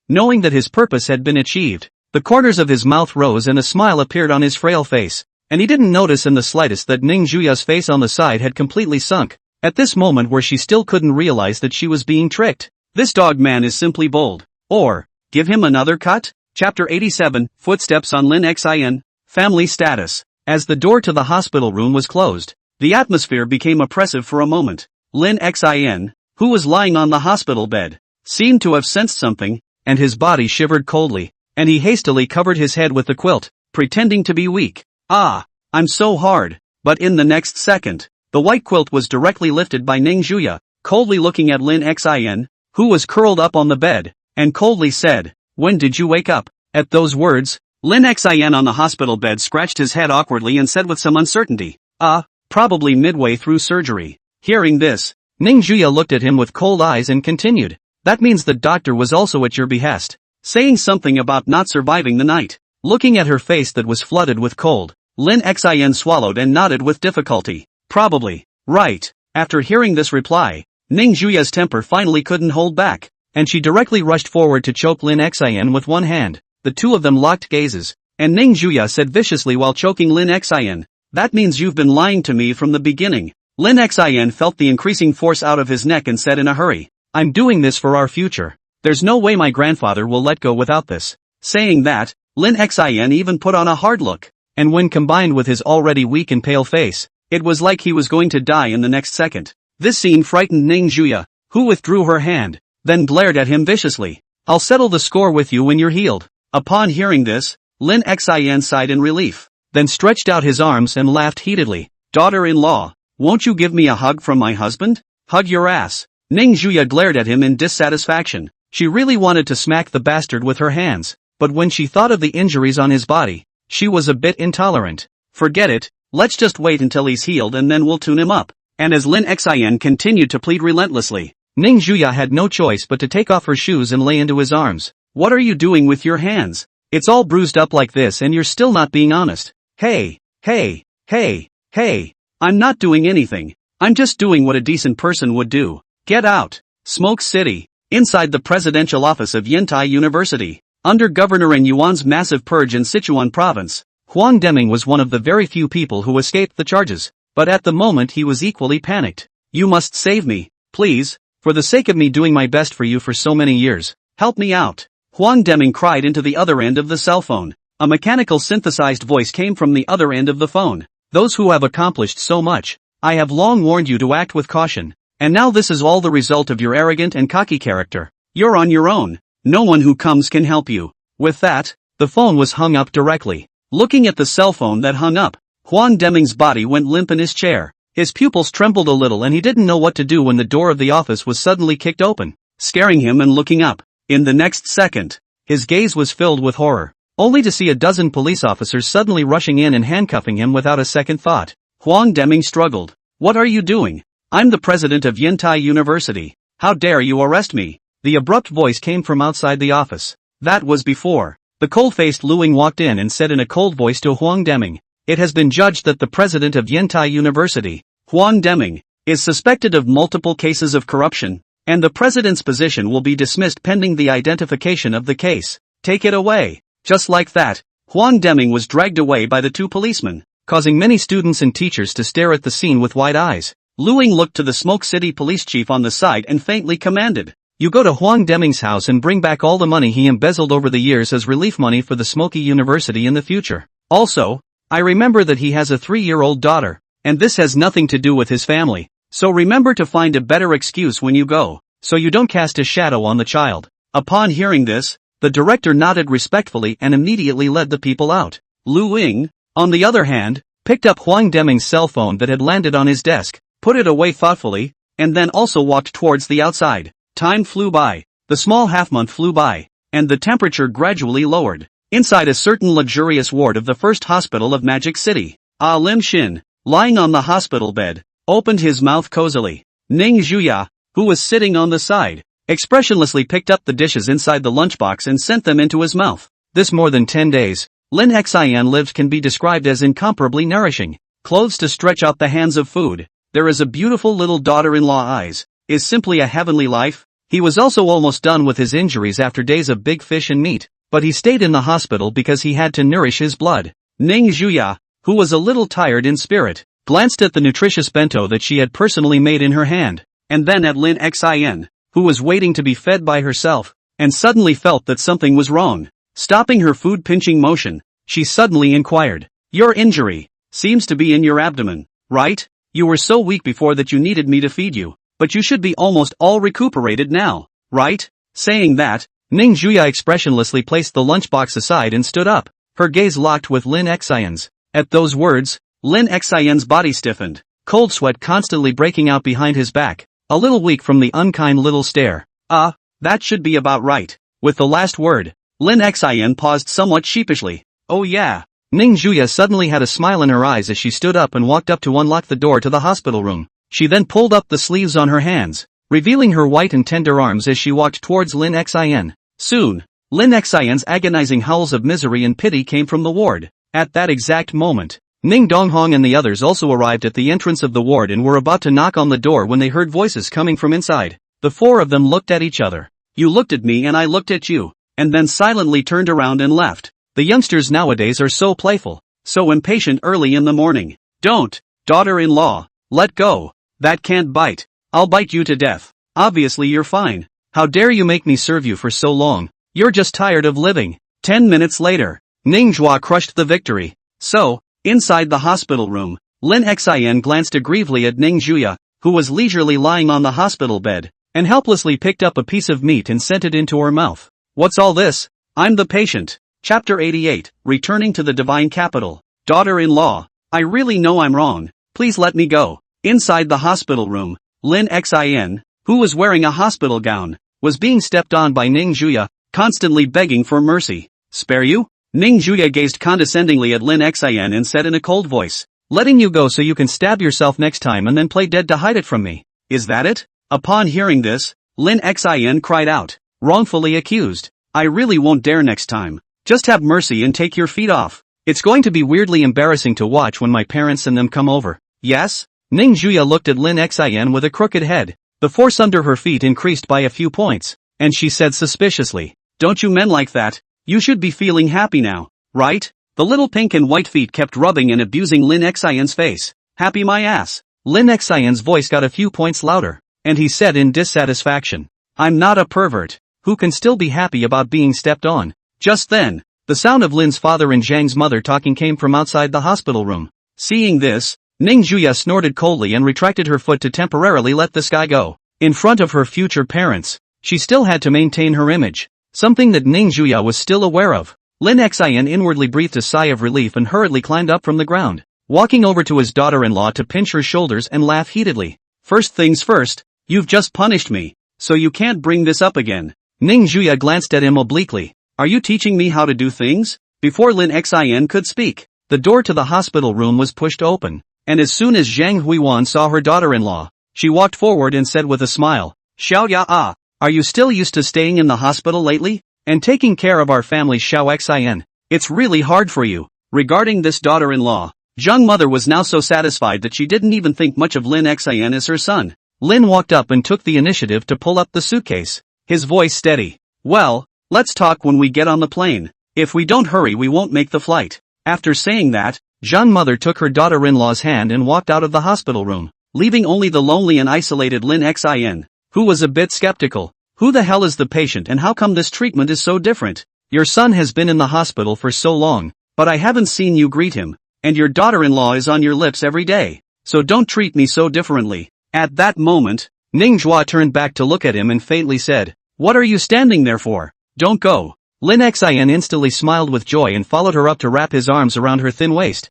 knowing that his purpose had been achieved. The corners of his mouth rose and a smile appeared on his frail face, and he didn't notice in the slightest that Ning Juya's face on the side had completely sunk, at this moment where she still couldn't realize that she was being tricked. This dog man is simply bold. Or, give him another cut? Chapter 87, Footsteps on Lin Xin, Family Status. As the door to the hospital room was closed, the atmosphere became oppressive for a moment. Lin Xin, who was lying on the hospital bed, seemed to have sensed something, and his body shivered coldly, and he hastily covered his head with the quilt, pretending to be weak. Ah, I'm so hard. But in the next second, the white quilt was directly lifted by Ning Juya, coldly looking at Lin Xin, who was curled up on the bed, and coldly said, "When did you wake up?" At those words, Lin Xin on the hospital bed scratched his head awkwardly and said with some uncertainty, probably midway through surgery. Hearing this, Ning Juya looked at him with cold eyes and continued, "That means the doctor was also at your behest, saying something about not surviving the night." Looking at her face that was flooded with cold, Lin Xin swallowed and nodded with difficulty. "Probably. Right." After hearing this reply, Ning Juya's temper finally couldn't hold back, and she directly rushed forward to choke Lin Xin with one hand. The two of them locked gazes, and Ning Juya said viciously while choking Lin Xin, "That means you've been lying to me from the beginning." Lin Xin felt the increasing force out of his neck and said in a hurry, "I'm doing this for our future. There's no way my grandfather will let go without this." Saying that, Lin Xin even put on a hard look, and when combined with his already weak and pale face, it was like he was going to die in the next second. This scene frightened Ning Juya, who withdrew her hand, then glared at him viciously. "I'll settle the score with you when you're healed." Upon hearing this, Lin Xin sighed in relief, then stretched out his arms and laughed heatedly. "Daughter-in-law, won't you give me a hug from my husband?" "Hug your ass." Ning Juya glared at him in dissatisfaction. She really wanted to smack the bastard with her hands, but when she thought of the injuries on his body, she was a bit intolerant. "Forget it, let's just wait until he's healed and then we'll tune him up." And as Lin Xin continued to plead relentlessly, Ning Juya had no choice but to take off her shoes and lay into his arms. "What are you doing with your hands? It's all bruised up like this and you're still not being honest." Hey, I'm not doing anything. I'm just doing what a decent person would do. Get out." Smoke City. Inside the presidential office of Yantai University, under Governor N Yuan's massive purge in Sichuan province, Huang Deming was one of the very few people who escaped the charges, but at the moment he was equally panicked. "You must save me, please, for the sake of me doing my best for you for so many years. Help me out." Huang Deming cried into the other end of the cell phone. A mechanical synthesized voice came from the other end of the phone. "Those who have accomplished so much, I have long warned you to act with caution, and now this is all the result of your arrogant and cocky character. You're on your own. No one who comes can help you." With that, the phone was hung up directly. Looking at the cell phone that hung up, Huang Deming's body went limp in his chair. His pupils trembled a little and he didn't know what to do when the door of the office was suddenly kicked open, scaring him and looking up. In the next second, his gaze was filled with horror, only to see a dozen police officers suddenly rushing in and handcuffing him without a second thought. Huang Deming struggled. "What are you doing? I'm the president of Yantai University. How dare you arrest me?" The abrupt voice came from outside the office. That was before the cold-faced Lu Ying walked in and said in a cold voice to Huang Deming, "It has been judged that the president of Yantai University, Huang Deming, is suspected of multiple cases of corruption, and the president's position will be dismissed pending the identification of the case. Take it away." Just like that, Huang Deming was dragged away by the two policemen, causing many students and teachers to stare at the scene with wide eyes. Lu Ying looked to the Smoke City police chief on the side and faintly commanded, "You go to Huang Deming's house and bring back all the money he embezzled over the years as relief money for the Smoky University in the future. Also, I remember that he has a 3-year-old daughter, and this has nothing to do with his family. So remember to find a better excuse when you go, so you don't cast a shadow on the child." Upon hearing this, the director nodded respectfully and immediately led the people out. Lu Ying, on the other hand, picked up Huang Deming's cell phone that had landed on his desk, put it away thoughtfully, and then also walked towards the outside. Time flew by, the small half-month flew by, and the temperature gradually lowered. Inside a certain luxurious ward of the first hospital of Magic City, Lim Shin, lying on the hospital bed, opened his mouth cozily. Ning Juya, who was sitting on the side, expressionlessly picked up the dishes inside the lunchbox and sent them into his mouth. This more than 10 days, Lin Xin lived can be described as incomparably nourishing. Clothes to stretch out the hands of food, there is a beautiful little daughter-in-law eyes, is simply a heavenly life. He was also almost done with his injuries after days of big fish and meat, but he stayed in the hospital because he had to nourish his blood. Ning Juya, who was a little tired in spirit, glanced at the nutritious bento that she had personally made in her hand, and then at Lin Xin, who was waiting to be fed by herself, and suddenly felt that something was wrong. Stopping her food-pinching motion, she suddenly inquired, "Your injury seems to be in your abdomen, right? You were so weak before that you needed me to feed you, but you should be almost all recuperated now, right?" Saying that, Ning Juya expressionlessly placed the lunchbox aside and stood up, her gaze locked with Lin Xion's. At those words, Lin Xion's body stiffened, cold sweat constantly breaking out behind his back, a little weak from the unkind little stare. That should be about right." With the last word, Lin Xion paused somewhat sheepishly. "Oh yeah." Ning Juya suddenly had a smile in her eyes as she stood up and walked up to unlock the door to the hospital room. She then pulled up the sleeves on her hands, revealing her white and tender arms as she walked towards Lin Xion. Soon, Lin Xion's agonizing howls of misery and pity came from the ward. At that exact moment, Ning Donghong and the others also arrived at the entrance of the ward and were about to knock on the door when they heard voices coming from inside. The four of them looked at each other. "You looked at me and I looked at you, and then silently turned around and left." The youngsters nowadays are so playful, so impatient early in the morning. "Don't, daughter-in-law, let go. That can't bite. I'll bite you to death. Obviously you're fine. How dare you make me serve you for so long? You're just tired of living." 10 minutes later, Ning Zhua crushed the victory. So, inside the hospital room, Lin Xian glanced aggrievely at Ning Juya, who was leisurely lying on the hospital bed, and helplessly picked up a piece of meat and sent it into her mouth. "What's all this? I'm the patient." Chapter 88, Returning to the Divine Capital. "Daughter-in-law, I really know I'm wrong. Please let me go." Inside the hospital room, Lin Xin, who was wearing a hospital gown, was being stepped on by Ning Juya, constantly begging for mercy. "Spare you?" Ning Juya gazed condescendingly at Lin Xin and said in a cold voice, "Letting you go so you can stab yourself next time and then play dead to hide it from me. Is that it?" Upon hearing this, Lin Xin cried out, wrongfully accused, "I really won't dare next time. Just have mercy and take your feet off. It's going to be weirdly embarrassing to watch when my parents and them come over." "Yes?" Ning Juya looked at Lin Xin with a crooked head. The force under her feet increased by a few points, and she said suspiciously, "Don't you men like that? You should be feeling happy now, right?" The little pink and white feet kept rubbing and abusing Lin Xion's face. "Happy my ass." Lin Xion's voice got a few points louder, and he said in dissatisfaction, "I'm not a pervert, who can still be happy about being stepped on." Just then, the sound of Lin's father and Zhang's mother talking came from outside the hospital room. Seeing this, Ning Juya snorted coldly and retracted her foot to temporarily let this guy go. In front of her future parents, she still had to maintain her image, something that Ning Juya was still aware of. Lin Xian inwardly breathed a sigh of relief and hurriedly climbed up from the ground, walking over to his daughter-in-law to pinch her shoulders and laugh heatedly. "First things first, you've just punished me, so you can't bring this up again." Ning Juya glanced at him obliquely. "Are you teaching me how to do things?" Before Lin Xian could speak, the door to the hospital room was pushed open, and as soon as Zhang Huiwan saw her daughter-in-law, she walked forward and said with a smile, "Xiao Ya Ah, are you still used to staying in the hospital lately? And taking care of our family Xiao Xian? It's really hard for you." Regarding this daughter-in-law, Zhang mother was now so satisfied that she didn't even think much of Lin Xian as her son. Lin walked up and took the initiative to pull up the suitcase, his voice steady. "Well, let's talk when we get on the plane. If we don't hurry we won't make the flight." After saying that, Zhang mother took her daughter-in-law's hand and walked out of the hospital room, leaving only the lonely and isolated Lin Xian, who was a bit skeptical. "Who the hell is the patient and how come this treatment is so different? Your son has been in the hospital for so long, but I haven't seen you greet him, and your daughter-in-law is on your lips every day, so don't treat me so differently." At that moment, Ning Zhua turned back to look at him and faintly said, "What are you standing there for? Don't go." Lin Xian instantly smiled with joy and followed her up to wrap his arms around her thin waist.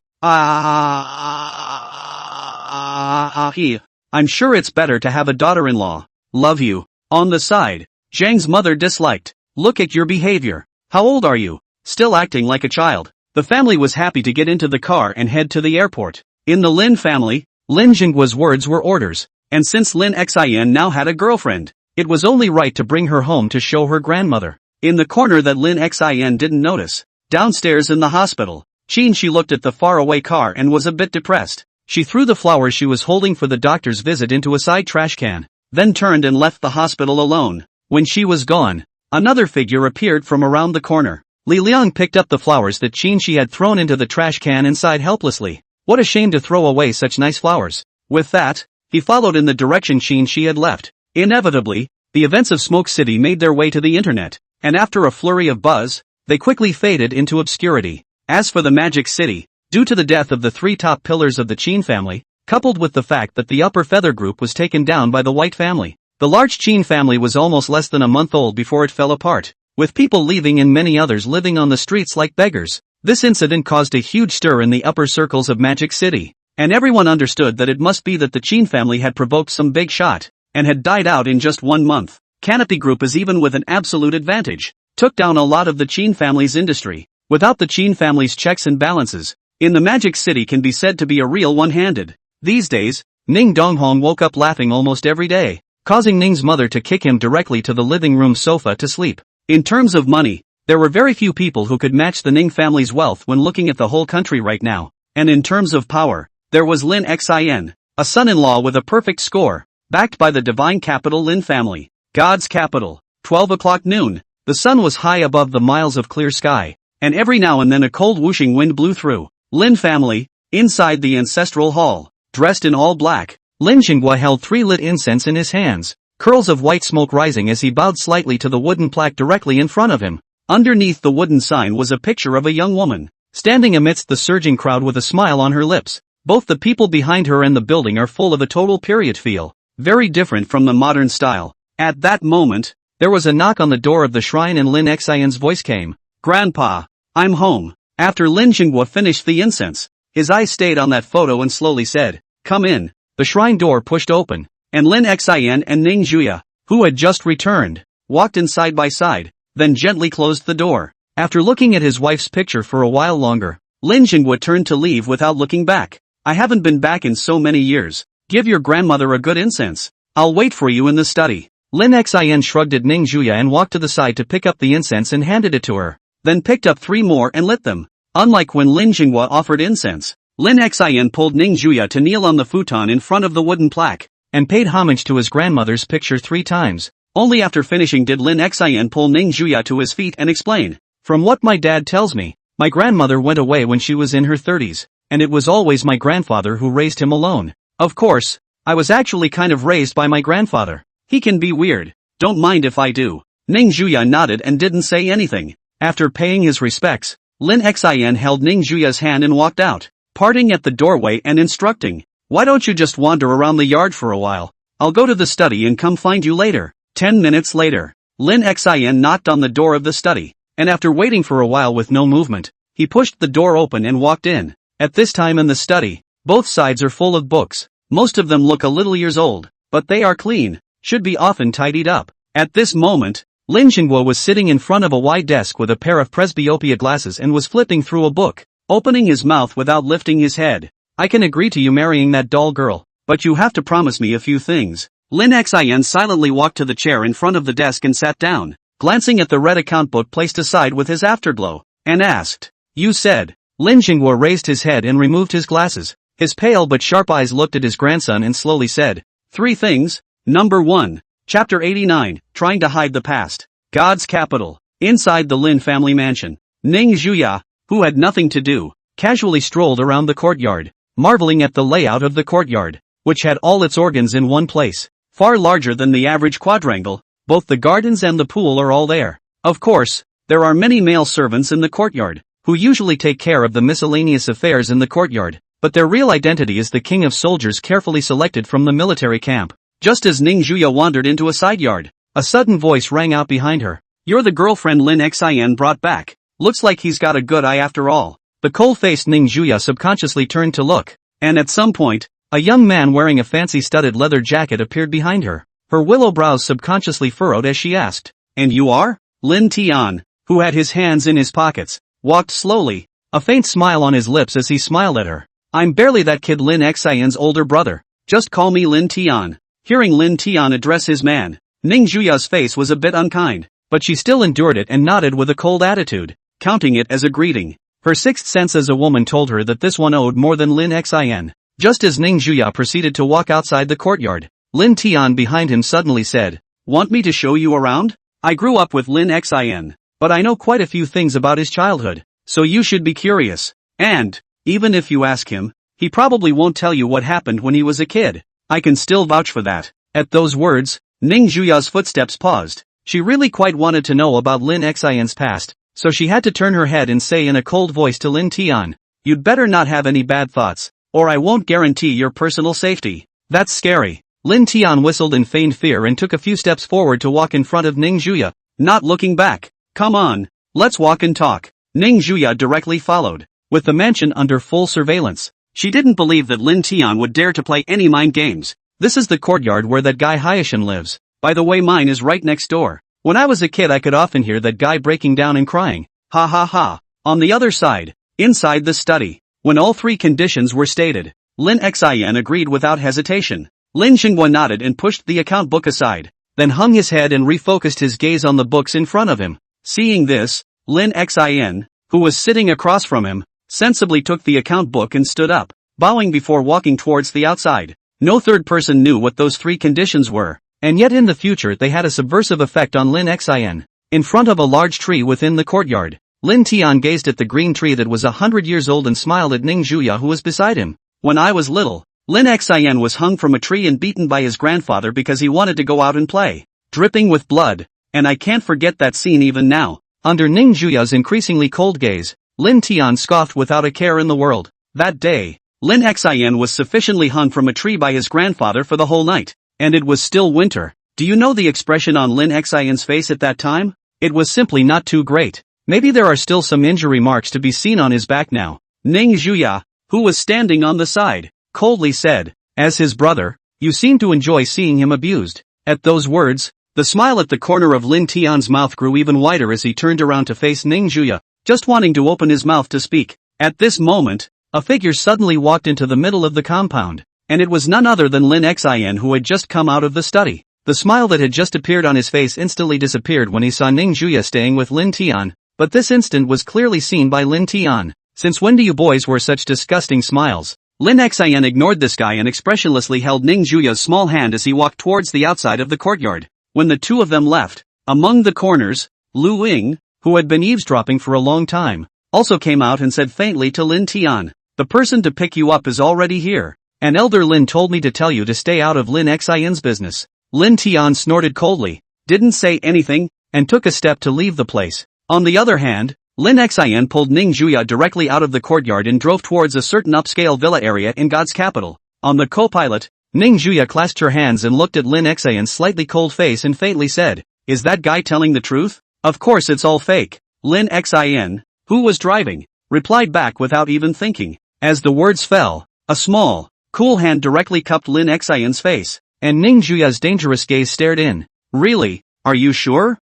I'm sure it's better to have a daughter-in-law. Love you." On the side, Zhang's mother disliked, "Look at your behavior. How old are you? Still acting like a child." The family was happy to get into the car and head to the airport. In the Lin family, Lin Jinggua's words were orders, and since Lin Xian now had a girlfriend, it was only right to bring her home to show her grandmother. In the corner that Lin Xian didn't notice, downstairs in the hospital, she looked at the faraway car and was a bit depressed. She threw the flowers she was holding for the doctor's visit into a side trash can, then turned and left the hospital alone. When she was gone, another figure appeared from around the corner. Li Liang picked up the flowers that she had thrown into the trash can and sighed helplessly. What a shame to throw away such nice flowers. With that, he followed in the direction she had left. Inevitably, the events of Smoke City made their way to the internet, and after a flurry of buzz, they quickly faded into obscurity. As for the Magic City, due to the death of the three top pillars of the Qin family, coupled with the fact that the upper feather group was taken down by the White family, the large Qin family was almost less than a month old before it fell apart, with people leaving and many others living on the streets like beggars. This incident caused a huge stir in the upper circles of Magic City, and everyone understood that it must be that the Qin family had provoked some big shot, and had died out in just 1 month. Canopy Group is even with an absolute advantage, took down a lot of the Qin family's industry, without the Qin family's checks and balances. In the Magic City can be said to be a real one-handed. These days, Ning Donghong woke up laughing almost every day, causing Ning's mother to kick him directly to the living room sofa to sleep. In terms of money, there were very few people who could match the Ning family's wealth when looking at the whole country right now, and in terms of power, there was Lin Xin, a son-in-law with a perfect score, backed by the divine capital Lin family, God's capital. 12 o'clock noon, the sun was high above the miles of clear sky, and every now and then a cold whooshing wind blew through. Lin family, inside the ancestral hall, dressed in all black, Lin Xinghua held 3 lit incense in his hands, curls of white smoke rising as he bowed slightly to the wooden plaque directly in front of him. Underneath the wooden sign was a picture of a young woman, standing amidst the surging crowd with a smile on her lips. Both the people behind her and the building are full of a total period feel, very different from the modern style. At that moment, there was a knock on the door of the shrine and Lin Xion's voice came. "Grandpa, I'm home." After Lin Xinghua finished the incense, his eyes stayed on that photo and slowly said, "Come in." The shrine door pushed open, and Lin Xian and Ning Juya, who had just returned, walked in side by side, then gently closed the door. After looking at his wife's picture for a while longer, Lin Xinghua turned to leave without looking back. "I haven't been back in so many years. Give your grandmother a good incense. I'll wait for you in the study." Lin Xian shrugged at Ning Juya and walked to the side to pick up the incense and handed it to her, then picked up 3 more and lit them. Unlike when Lin Xinghua offered incense, Lin Xian pulled Ning Juya to kneel on the futon in front of the wooden plaque, and paid homage to his grandmother's picture 3 times. Only after finishing did Lin Xian pull Ning Juya to his feet and explain, "From what my dad tells me, my grandmother went away when she was in her 30s, and it was always my grandfather who raised him alone. Of course, I was actually kind of raised by my grandfather. He can be weird. Don't mind if I do." Ning Juya nodded and didn't say anything. After paying his respects, Lin Xian held Ning Juya's hand and walked out, parting at the doorway and instructing, "Why don't you just wander around the yard for a while? I'll go to the study and come find you later." 10 minutes later, Lin Xian knocked on the door of the study, and after waiting for a while with no movement, he pushed the door open and walked in. At this time in the study, both sides are full of books. Most of them look a little years old, but they are clean, should be often tidied up. At this moment, Lin Xinghua was sitting in front of a wide desk with a pair of presbyopia glasses and was flipping through a book, opening his mouth without lifting his head. "I can agree to you marrying that doll girl, but you have to promise me a few things." Lin Xian silently walked to the chair in front of the desk and sat down, glancing at the red account book placed aside with his afterglow, and asked, "You said?" Lin Xinghua raised his head and removed his glasses. His pale but sharp eyes looked at his grandson and slowly said, "3 things. Number 1. Chapter 89, Trying to Hide the Past. God's Capital. Inside the Lin family mansion, Ning Juya, who had nothing to do, casually strolled around the courtyard, marveling at the layout of the courtyard, which had all its organs in one place, far larger than the average quadrangle. Both the gardens and the pool are all there. Of course, there are many male servants in the courtyard, who usually take care of the miscellaneous affairs in the courtyard, but their real identity is the king of soldiers carefully selected from the military camp. Just as Ning Juya wandered into a side yard, a sudden voice rang out behind her. "You're the girlfriend Lin Xian brought back. Looks like he's got a good eye after all." The cold-faced Ning Juya subconsciously turned to look, and at some point, a young man wearing a fancy studded leather jacket appeared behind her. Her willow brows subconsciously furrowed as she asked, "And you are?" Lin Tian, who had his hands in his pockets, walked slowly, a faint smile on his lips as he smiled at her. "I'm barely that kid Lin Xian's older brother. Just call me Lin Tian." Hearing Lin Tian address his man, Ning Juya's face was a bit unkind, but she still endured it and nodded with a cold attitude, counting it as a greeting. Her sixth sense as a woman told her that this one owed more than Lin Xian. Just as Ning Juya proceeded to walk outside the courtyard, Lin Tian behind him suddenly said, "Want me to show you around? I grew up with Lin Xin, but I know quite a few things about his childhood, so you should be curious. And, even if you ask him, he probably won't tell you what happened when he was a kid. I can still vouch for that." At those words, Ning Juya's footsteps paused. She really quite wanted to know about Lin Xin's past, so she had to turn her head and say in a cold voice to Lin Tian, "You'd better not have any bad thoughts, or I won't guarantee your personal safety." "That's scary." Lin Tian whistled in feigned fear and took a few steps forward to walk in front of Ning Juya, not looking back. "Come on, let's walk and talk." Ning Juya directly followed. With the mansion under full surveillance, she didn't believe that Lin Tian would dare to play any mind games. "This is the courtyard where that guy Hyashin lives. By the way, mine is right next door. When I was a kid I could often hear that guy breaking down and crying. Ha ha ha." On the other side, inside the study, when all three conditions were stated, Lin Xin agreed without hesitation. Lin Xinghua nodded and pushed the account book aside, then hung his head and refocused his gaze on the books in front of him. Seeing this, Lin Xin, who was sitting across from him, sensibly took the account book and stood up, bowing before walking towards the outside. No third person knew what those three conditions were, and yet in the future they had a subversive effect on Lin Xin. In front of a large tree within the courtyard, Lin Tian gazed at the green tree that was 100 years old and smiled at Ning Juya who was beside him. "When I was little, Lin Xin was hung from a tree and beaten by his grandfather because he wanted to go out and play, dripping with blood, and I can't forget that scene even now." Under Ning Juya's increasingly cold gaze, Lin Tian scoffed without a care in the world. That day, Lin Xin was sufficiently hung from a tree by his grandfather for the whole night, and it was still winter. Do you know the expression on Lin Xin's face at that time? It was simply not too great. Maybe there are still some injury marks to be seen on his back now. Ning Juya, who was standing on the side, coldly said, "As his brother, you seem to enjoy seeing him abused." At those words, the smile at the corner of Lin Tian's mouth grew even wider as he turned around to face Ning Juya, just wanting to open his mouth to speak. At this moment, a figure suddenly walked into the middle of the compound, and it was none other than Lin Xin who had just come out of the study. The smile that had just appeared on his face instantly disappeared when he saw Ning Juya staying with Lin Tian, but this instant was clearly seen by Lin Tian. "Since when do you boys wear such disgusting smiles?" Lin Xin ignored this guy and expressionlessly held Ning Juya's small hand as he walked towards the outside of the courtyard. When the two of them left, among the corners, Lu Ying, who had been eavesdropping for a long time, also came out and said faintly to Lin Tian, "The person to pick you up is already here. An elder Lin told me to tell you to stay out of Lin Xin's business." Lin Tian snorted coldly, didn't say anything, and took a step to leave the place. On the other hand, Lin Xin pulled Ning Juya directly out of the courtyard and drove towards a certain upscale villa area in God's capital. On the co-pilot, Ning Juya clasped her hands and looked at Lin Xin's slightly cold face and faintly said, "Is that guy telling the truth? Of course it's all fake." Lin Xin, who was driving, replied back without even thinking. As the words fell, a small, cool hand directly cupped Lin Xin's face, and Ning Juya's dangerous gaze stared in. "Really? Are you sure?"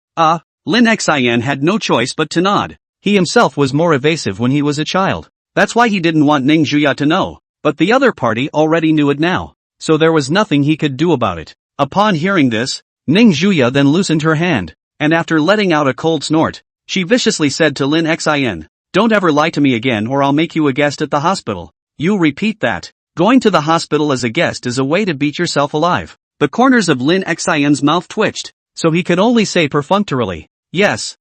Lin Xin had no choice but to nod. He himself was more evasive when he was a child. That's why he didn't want Ning Juya to know, but the other party already knew it now, so there was nothing he could do about it. Upon hearing this, Ning Juya then loosened her hand, and after letting out a cold snort, she viciously said to Lin Xin, "Don't ever lie to me again or I'll make you a guest at the hospital." "You repeat that? Going to the hospital as a guest is a way to beat yourself alive." The corners of Lin Xin's mouth twitched, so he could only say perfunctorily, Yes,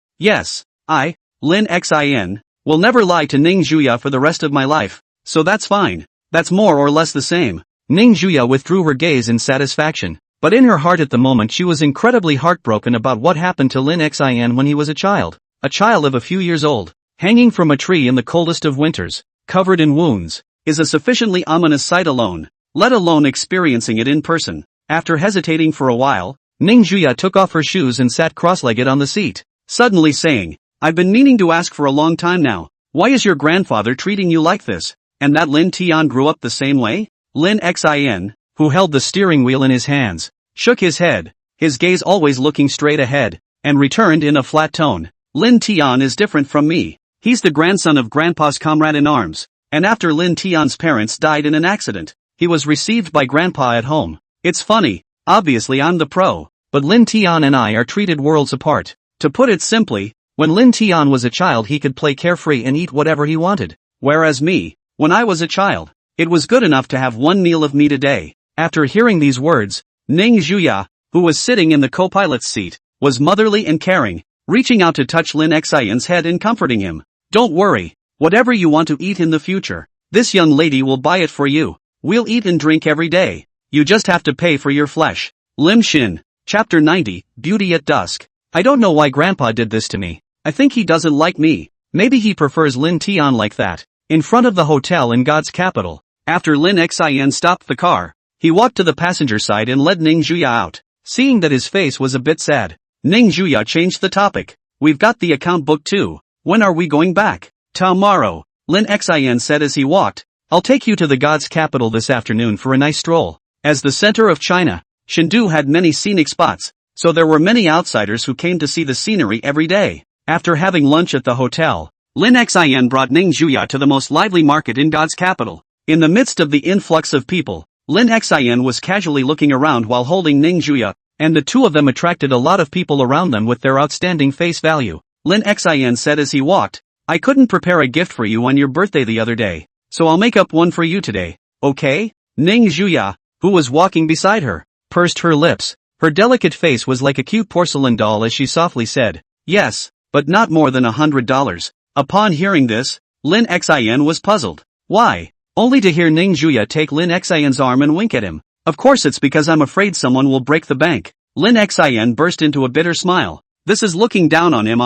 I, Lin Xin, will never lie to Ning Juya for the rest of my life, so that's fine. That's more or less the same." Ning Juya withdrew her gaze in satisfaction, but in her heart at the moment she was incredibly heartbroken about what happened to Lin Xin when he was a child of a few years old, hanging from a tree in the coldest of winters, covered in wounds, is a sufficiently ominous sight alone, let alone experiencing it in person. After hesitating for a while, Ning Juya took off her shoes and sat cross-legged on the seat, suddenly saying, "I've been meaning to ask for a long time now, why is your grandfather treating you like this? And that Lin Tian grew up the same way?" Lin Xin, who held the steering wheel in his hands, shook his head, his gaze always looking straight ahead, and returned in a flat tone, "Lin Tian is different from me. He's the grandson of Grandpa's comrade in arms, and after Lin Tian's parents died in an accident, he was received by Grandpa at home. It's funny, obviously I'm the pro, but Lin Tian and I are treated worlds apart. To put it simply, when Lin Tian was a child he could play carefree and eat whatever he wanted, whereas me, when I was a child, It was good enough to have one meal of meat a day. After hearing these words, Ning Zhuya, who was sitting in the co-pilot's seat, was motherly and caring, reaching out to touch Lin Xian's head and comforting him. Don't worry, whatever you want to eat in the future, this young lady will buy it for you. We'll eat and drink every day. You just have to pay for your flesh. Lim Shin, Chapter 90, Beauty at Dusk. I don't know why Grandpa did this to me. I think he doesn't like me. Maybe he prefers Lin Tian like that. In front of the hotel in God's capital, after Lin Xian stopped the car, he walked to the passenger side and led Ning Zhuya out. Seeing that his face was a bit sad, Ning Zhuya changed the topic. We've got the account book too. When are we going back? Tomorrow, Lin Xian said as he walked. I'll take you to the God's capital this afternoon for a nice stroll. As the center of China, Chengdu had many scenic spots, so there were many outsiders who came to see the scenery every day. After having lunch at the hotel, Lin Xian brought Ning Zhuya to the most lively market in God's capital. In the midst of the influx of people, Lin Xian was casually looking around while holding Ning Zhuya, and the two of them attracted a lot of people around them with their outstanding face value. Lin Xian said as he walked, I couldn't prepare a gift for you on your birthday the other day, so I'll make up one for you today, okay? Ning Zhuya, who was walking beside her, pursed her lips. Her delicate face was like a cute porcelain doll as she softly said, yes, but not more than $100. Upon hearing this, Lin Xian was puzzled. Why? Only to hear Ning Zhuya take Lin Xian's arm and wink at him. Of course it's because I'm afraid someone will break the bank. Lin Xian burst into a bitter smile. This is looking down on him,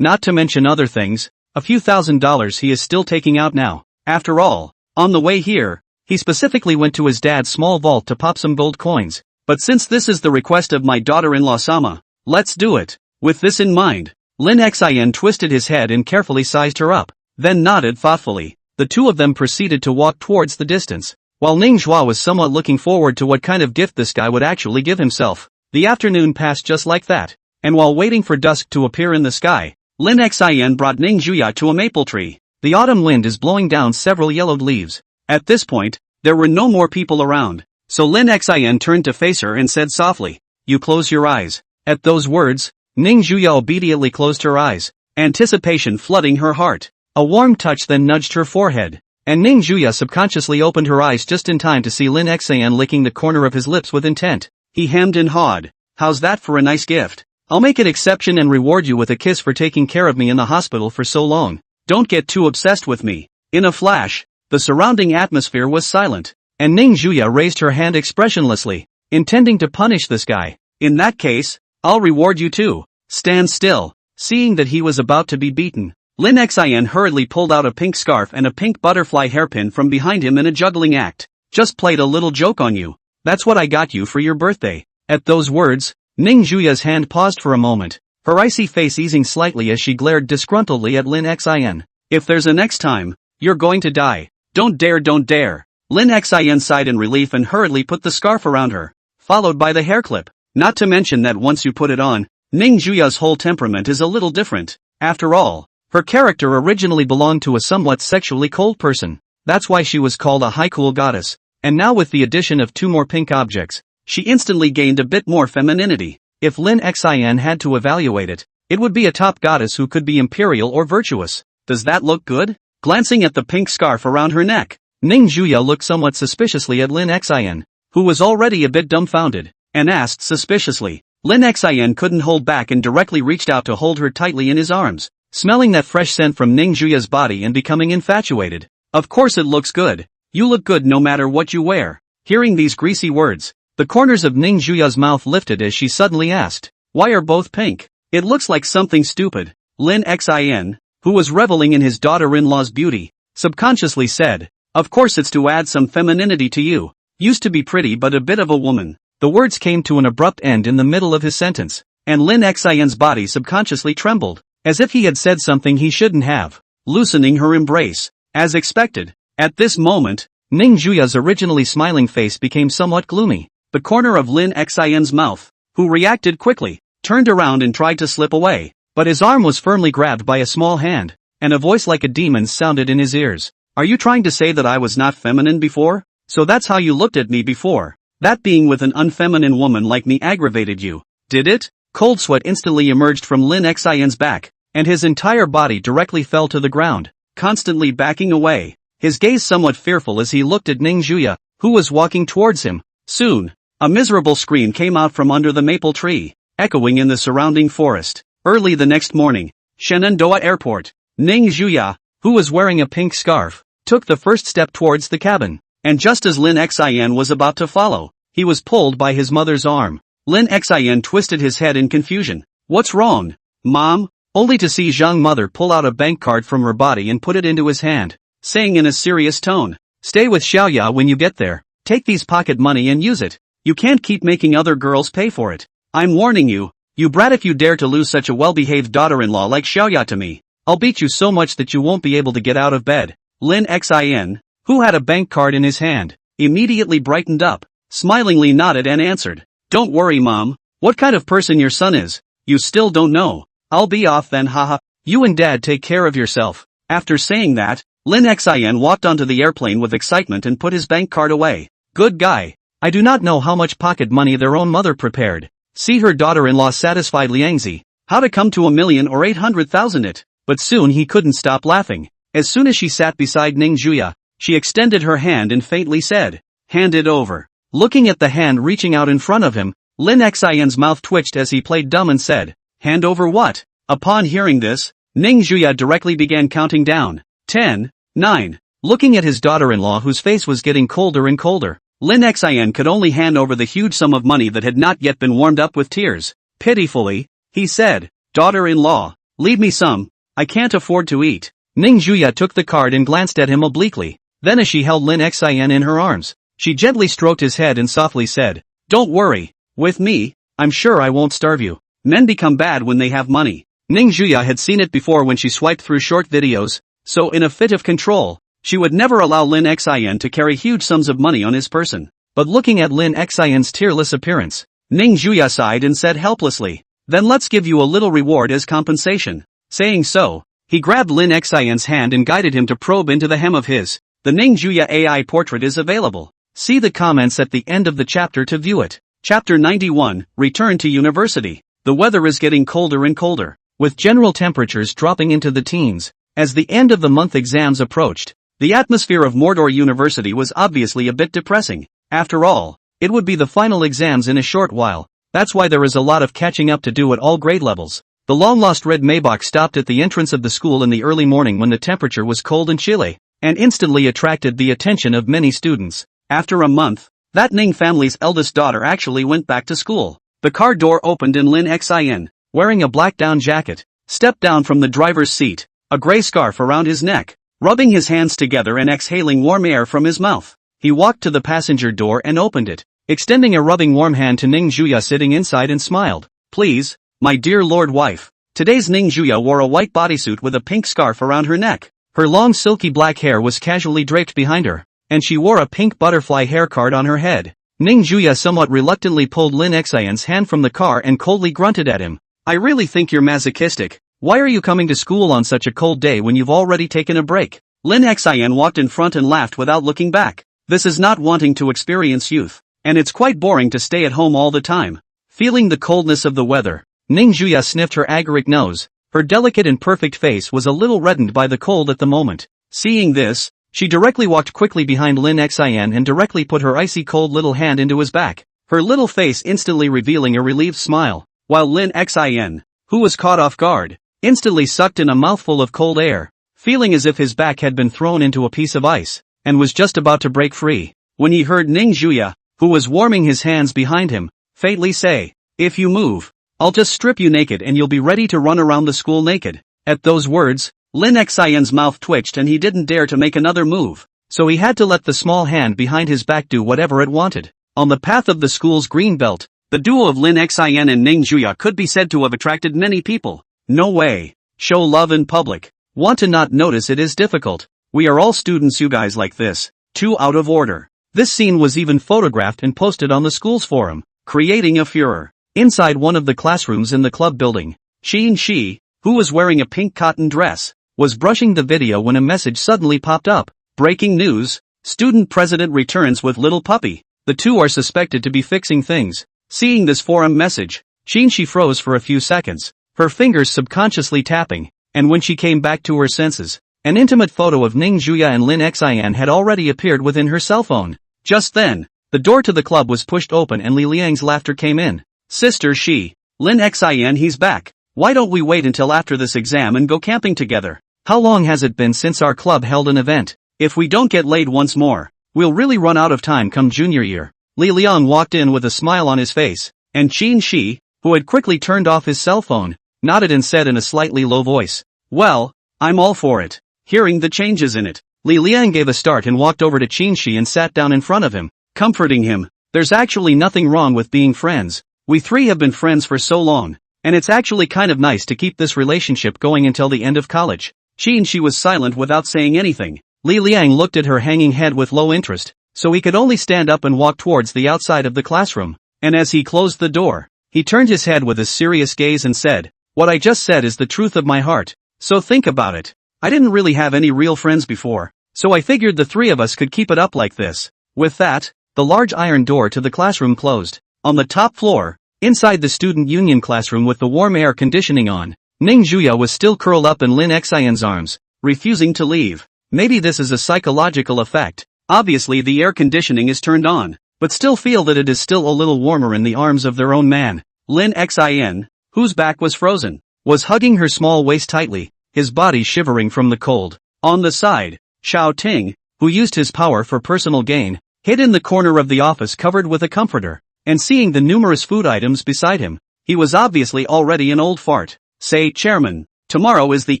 not to mention other things, a few $1,000s he is still taking out now. After all, on the way here, he specifically went to his dad's small vault to pop some gold coins. But since this is the request of my daughter-in-law Sama, let's do it. With this in mind, Lin Xian twisted his head and carefully sized her up, then nodded thoughtfully. The two of them proceeded to walk towards the distance, while Ning Zhuya was somewhat looking forward to what kind of gift this guy would actually give himself. The afternoon passed just like that, and while waiting for dusk to appear in the sky, Lin Xian brought Ning Zhuya to a maple tree. The autumn wind is blowing down several yellowed leaves. At this point, there were no more people around, so Lin Xian turned to face her and said softly, you close your eyes. At those words, Ning Zhuya obediently closed her eyes, anticipation flooding her heart. A warm touch then nudged her forehead, and Ning Zhuya subconsciously opened her eyes just in time to see Lin Xian licking the corner of his lips with intent. He hemmed and hawed. How's that for a nice gift? I'll make an exception and reward you with a kiss for taking care of me in the hospital for so long. Don't get too obsessed with me. In a flash, the surrounding atmosphere was silent, and Ning Zhuya raised her hand expressionlessly, intending to punish this guy. In that case, I'll reward you too. Stand still. Seeing that he was about to be beaten, Lin Xian hurriedly pulled out a pink scarf and a pink butterfly hairpin from behind him in a juggling act. Just played a little joke on you. That's what I got you for your birthday. At those words, Ning Zhuya's hand paused for a moment, her icy face easing slightly as she glared disgruntledly at Lin Xian. If there's a next time, you're going to die. Don't dare, don't dare. Lin Xian sighed in relief and hurriedly put the scarf around her, followed by the hair clip. Not to mention that once you put it on, Ning Zhuya's whole temperament is a little different. After all, her character originally belonged to a somewhat sexually cold person. That's why she was called a high cool goddess. And now with the addition of two more pink objects, she instantly gained a bit more femininity. If Lin Xian had to evaluate it, it would be a top goddess who could be imperial or virtuous. Does that look good? Glancing at the pink scarf around her neck, Ning Zhuya looked somewhat suspiciously at Lin Xian, who was already a bit dumbfounded, and asked suspiciously. Lin Xian couldn't hold back and directly reached out to hold her tightly in his arms, smelling that fresh scent from Ning Zhuya's body and becoming infatuated. Of course it looks good. You look good no matter what you wear. Hearing these greasy words, the corners of Ning Zhuya's mouth lifted as she suddenly asked, why are both pink? It looks like something stupid. Lin Xian, who was reveling in his daughter-in-law's beauty, subconsciously said, of course it's to add some femininity to you. Used to be pretty but a bit of a woman. The words came to an abrupt end in the middle of his sentence, and Lin Xian's body subconsciously trembled, as if he had said something he shouldn't have, loosening her embrace. As expected, at this moment, Ning Zhuya's originally smiling face became somewhat gloomy. The corner of Lin Xian's mouth, who reacted quickly, turned around and tried to slip away, but his arm was firmly grabbed by a small hand, and a voice like a demon's sounded in his ears. Are you trying to say that I was not feminine before? So that's how you looked at me before. That being with an unfeminine woman like me aggravated you, did it? Cold sweat instantly emerged from Lin Xian's back, and his entire body directly fell to the ground, constantly backing away. his gaze somewhat fearful as he looked at Ning Juya, who was walking towards him. Soon, a miserable scream came out from under the maple tree, echoing in the surrounding forest. Early the next morning, Shenandoah Airport, Ning Juya, who was wearing a pink scarf, took the first step towards the cabin, and just as Lin Xian was about to follow, he was pulled by his mother's arm. Lin Xian twisted his head in confusion. "What's wrong, Mom?" Only to see Zhang's mother pull out a bank card from her body and put it into his hand, saying in a serious tone, "Stay with Xiaoya when you get there. Take these pocket money and use it. You can't keep making other girls pay for it. I'm warning you, you brat, if you dare to lose such a well-behaved daughter-in-law like Xiaoya to me, I'll beat you so much that you won't be able to get out of bed." Lin Xian, who had a bank card in his hand, immediately brightened up, smilingly nodded and answered, "Don't worry, Mom. What kind of person your son is, you still don't know. I'll be off then, haha. You and Dad take care of yourself." After saying that, Lin Xian walked onto the airplane with excitement and put his bank card away. Good guy. I do not know how much pocket money their own mother prepared. See, her daughter-in-law satisfied Liangzi. How to come to 1,000,000 or 800,000 it. But soon he couldn't stop laughing. As soon as she sat beside Ning Juya, she extended her hand and faintly said, "Hand it over." Looking at the hand reaching out in front of him, Lin Xian's mouth twitched as he played dumb and said, "Hand over what?" Upon hearing this, Ning Juya directly began counting down. 10, 9. Looking at his daughter-in-law whose face was getting colder and colder, Lin Xian could only hand over the huge sum of money that had not yet been warmed up with tears. Pitifully, he said, "Daughter-in-law, leave me some, I can't afford to eat." Ning Juya took the card and glanced at him obliquely. Then as she held Lin Xian in her arms, she gently stroked his head and softly said, "Don't worry, with me, I'm sure I won't starve you. Men become bad when they have money." Ning Juya had seen it before when she swiped through short videos, so in a fit of control, she would never allow Lin Xian to carry huge sums of money on his person. But looking at Lin Xian's tearless appearance, Ning Juya sighed and said helplessly, "Then let's give you a little reward as compensation." Saying so, he grabbed Lin Xian's hand and guided him to probe into the hem of his. The Ning Juya AI portrait is available. See the comments at the end of the chapter to view it. Chapter 91, Return to University. The weather is getting colder and colder, with general temperatures dropping into the teens. As the end of the month exams approached, the atmosphere of Mordor University was obviously a bit depressing. After all, it would be the final exams in a short while. That's why there is a lot of catching up to do at all grade levels. The long-lost red Maybach stopped at the entrance of the school in the early morning when the temperature was cold and chilly, and instantly attracted the attention of many students. After a month, that Ning family's eldest daughter actually went back to school. The car door opened and Lin Xian, wearing a black down jacket, stepped down from the driver's seat, a gray scarf around his neck, rubbing his hands together and exhaling warm air from his mouth. He walked to the passenger door and opened it, extending a rubbing warm hand to Ning Juya sitting inside and smiled. "Please, my dear lord wife." Today's Ning Juya wore a white bodysuit with a pink scarf around her neck. Her long silky black hair was casually draped behind her, and she wore a pink butterfly hair card on her head. Ning Juya somewhat reluctantly pulled Lin Xian's hand from the car and coldly grunted at him. "I really think you're masochistic. Why are you coming to school on such a cold day when you've already taken a break?" Lin Xian walked in front and laughed without looking back. This is not wanting to experience youth, and it's quite boring to stay at home all the time. Feeling the coldness of the weather, Ning Juya sniffed her agaric nose. Her delicate and perfect face was a little reddened by the cold at the moment. Seeing this, she directly walked quickly behind Lin Xian and directly put her icy cold little hand into his back, her little face instantly revealing a relieved smile, while Lin Xian, who was caught off guard, instantly sucked in a mouthful of cold air, feeling as if his back had been thrown into a piece of ice, and was just about to break free, when he heard Ning Juya, who was warming his hands behind him, faintly say, "If you move, I'll just strip you naked and you'll be ready to run around the school naked." At those words, Lin Xian's mouth twitched and he didn't dare to make another move, so he had to let the small hand behind his back do whatever it wanted. On the path of the school's green belt, the duo of Lin Xian and Ning Juya could be said to have attracted many people. No way. Show love in public. Want to not notice it is difficult. We are all students, you guys like this. Too out of order. This scene was even photographed and posted on the school's forum, creating a furor. Inside one of the classrooms in the club building, Shi, who was wearing a pink cotton dress, was brushing the video when a message suddenly popped up. Breaking news, student president returns with little puppy. The two are suspected to be fixing things. Seeing this forum message, she froze for a few seconds, her fingers subconsciously tapping, and when she came back to her senses, An intimate photo of Ning Juya and Lin Xian had already appeared within her cell phone. Just then, the door to the club was pushed open and Li Liang's laughter came in. Sister she, Lin Xian, he's back. Why don't we wait until after this exam and go camping together? How long has it been since our club held an event? If we don't get laid once more, we'll really run out of time come junior year. Li Liang walked in with a smile on his face, and Qin Shi, who had quickly turned off his cell phone, nodded and said in a slightly low voice, "Well, I'm all for it." Hearing the changes in it, Li Liang gave a start and walked over to Qin Shi and sat down in front of him, comforting him. There's actually nothing wrong with being friends. We three have been friends for so long, and it's actually kind of nice to keep this relationship going until the end of college. Qin Shi was silent without saying anything. Li Liang looked at her hanging head with low interest, so he could only stand up and walk towards the outside of the classroom. And as he closed the door, he turned his head with a serious gaze and said, "What I just said is the truth of my heart, so think about it. I didn't really have any real friends before, so I figured the three of us could keep it up like this." With that, the large iron door to the classroom closed. On the top floor, inside the student union classroom with the warm air conditioning on, Ning Juya was still curled up in Lin Xian's arms, refusing to leave. Maybe this is a psychological effect. Obviously the air conditioning is turned on, but still feel that it is still a little warmer in the arms of their own man. Lin Xian, whose back was frozen, was hugging her small waist tightly, his body shivering from the cold. On the side, Xiao Ting, who used his power for personal gain, hid in the corner of the office covered with a comforter, and seeing the numerous food items beside him, he was obviously already an old fart. "Say, Chairman, tomorrow is the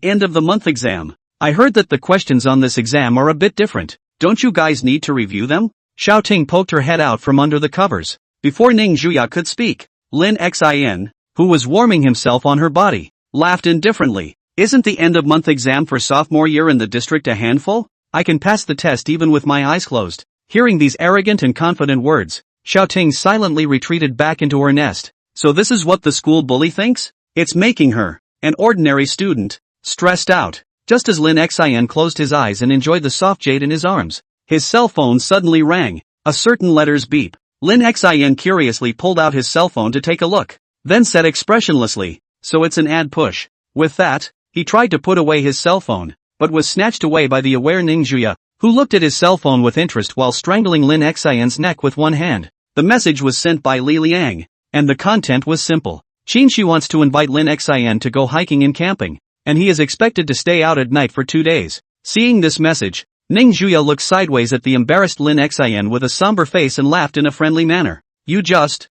end of the month exam. I heard that the questions on this exam are a bit different. Don't you guys need to review them?" Xiao Ting poked her head out from under the covers. Before Ning Juya could speak, Lin Xian, who was warming himself on her body, laughed indifferently. "Isn't the end-of-month exam for sophomore year in the district a handful? I can pass the test even with my eyes closed." Hearing these arrogant and confident words, Xiao Ting silently retreated back into her nest. So this is what the school bully thinks? It's making her, an ordinary student, stressed out. Just as Lin Xian closed his eyes and enjoyed the soft jade in his arms, his cell phone suddenly rang. A certain letter's beep. Lin Xian curiously pulled out his cell phone to take a look, then said expressionlessly, "So it's an ad push." With that, he tried to put away his cell phone, but was snatched away by the aware Ning Juya, who looked at his cell phone with interest while strangling Lin Xian's neck with one hand. The message was sent by Li Liang, and the content was simple. Qin Shi wants to invite Lin Xian to go hiking and camping, and he is expected to stay out at night for 2 days. Seeing this message, Ning Juya looked sideways at the embarrassed Lin Xian with a somber face and laughed in a friendly manner. "You just,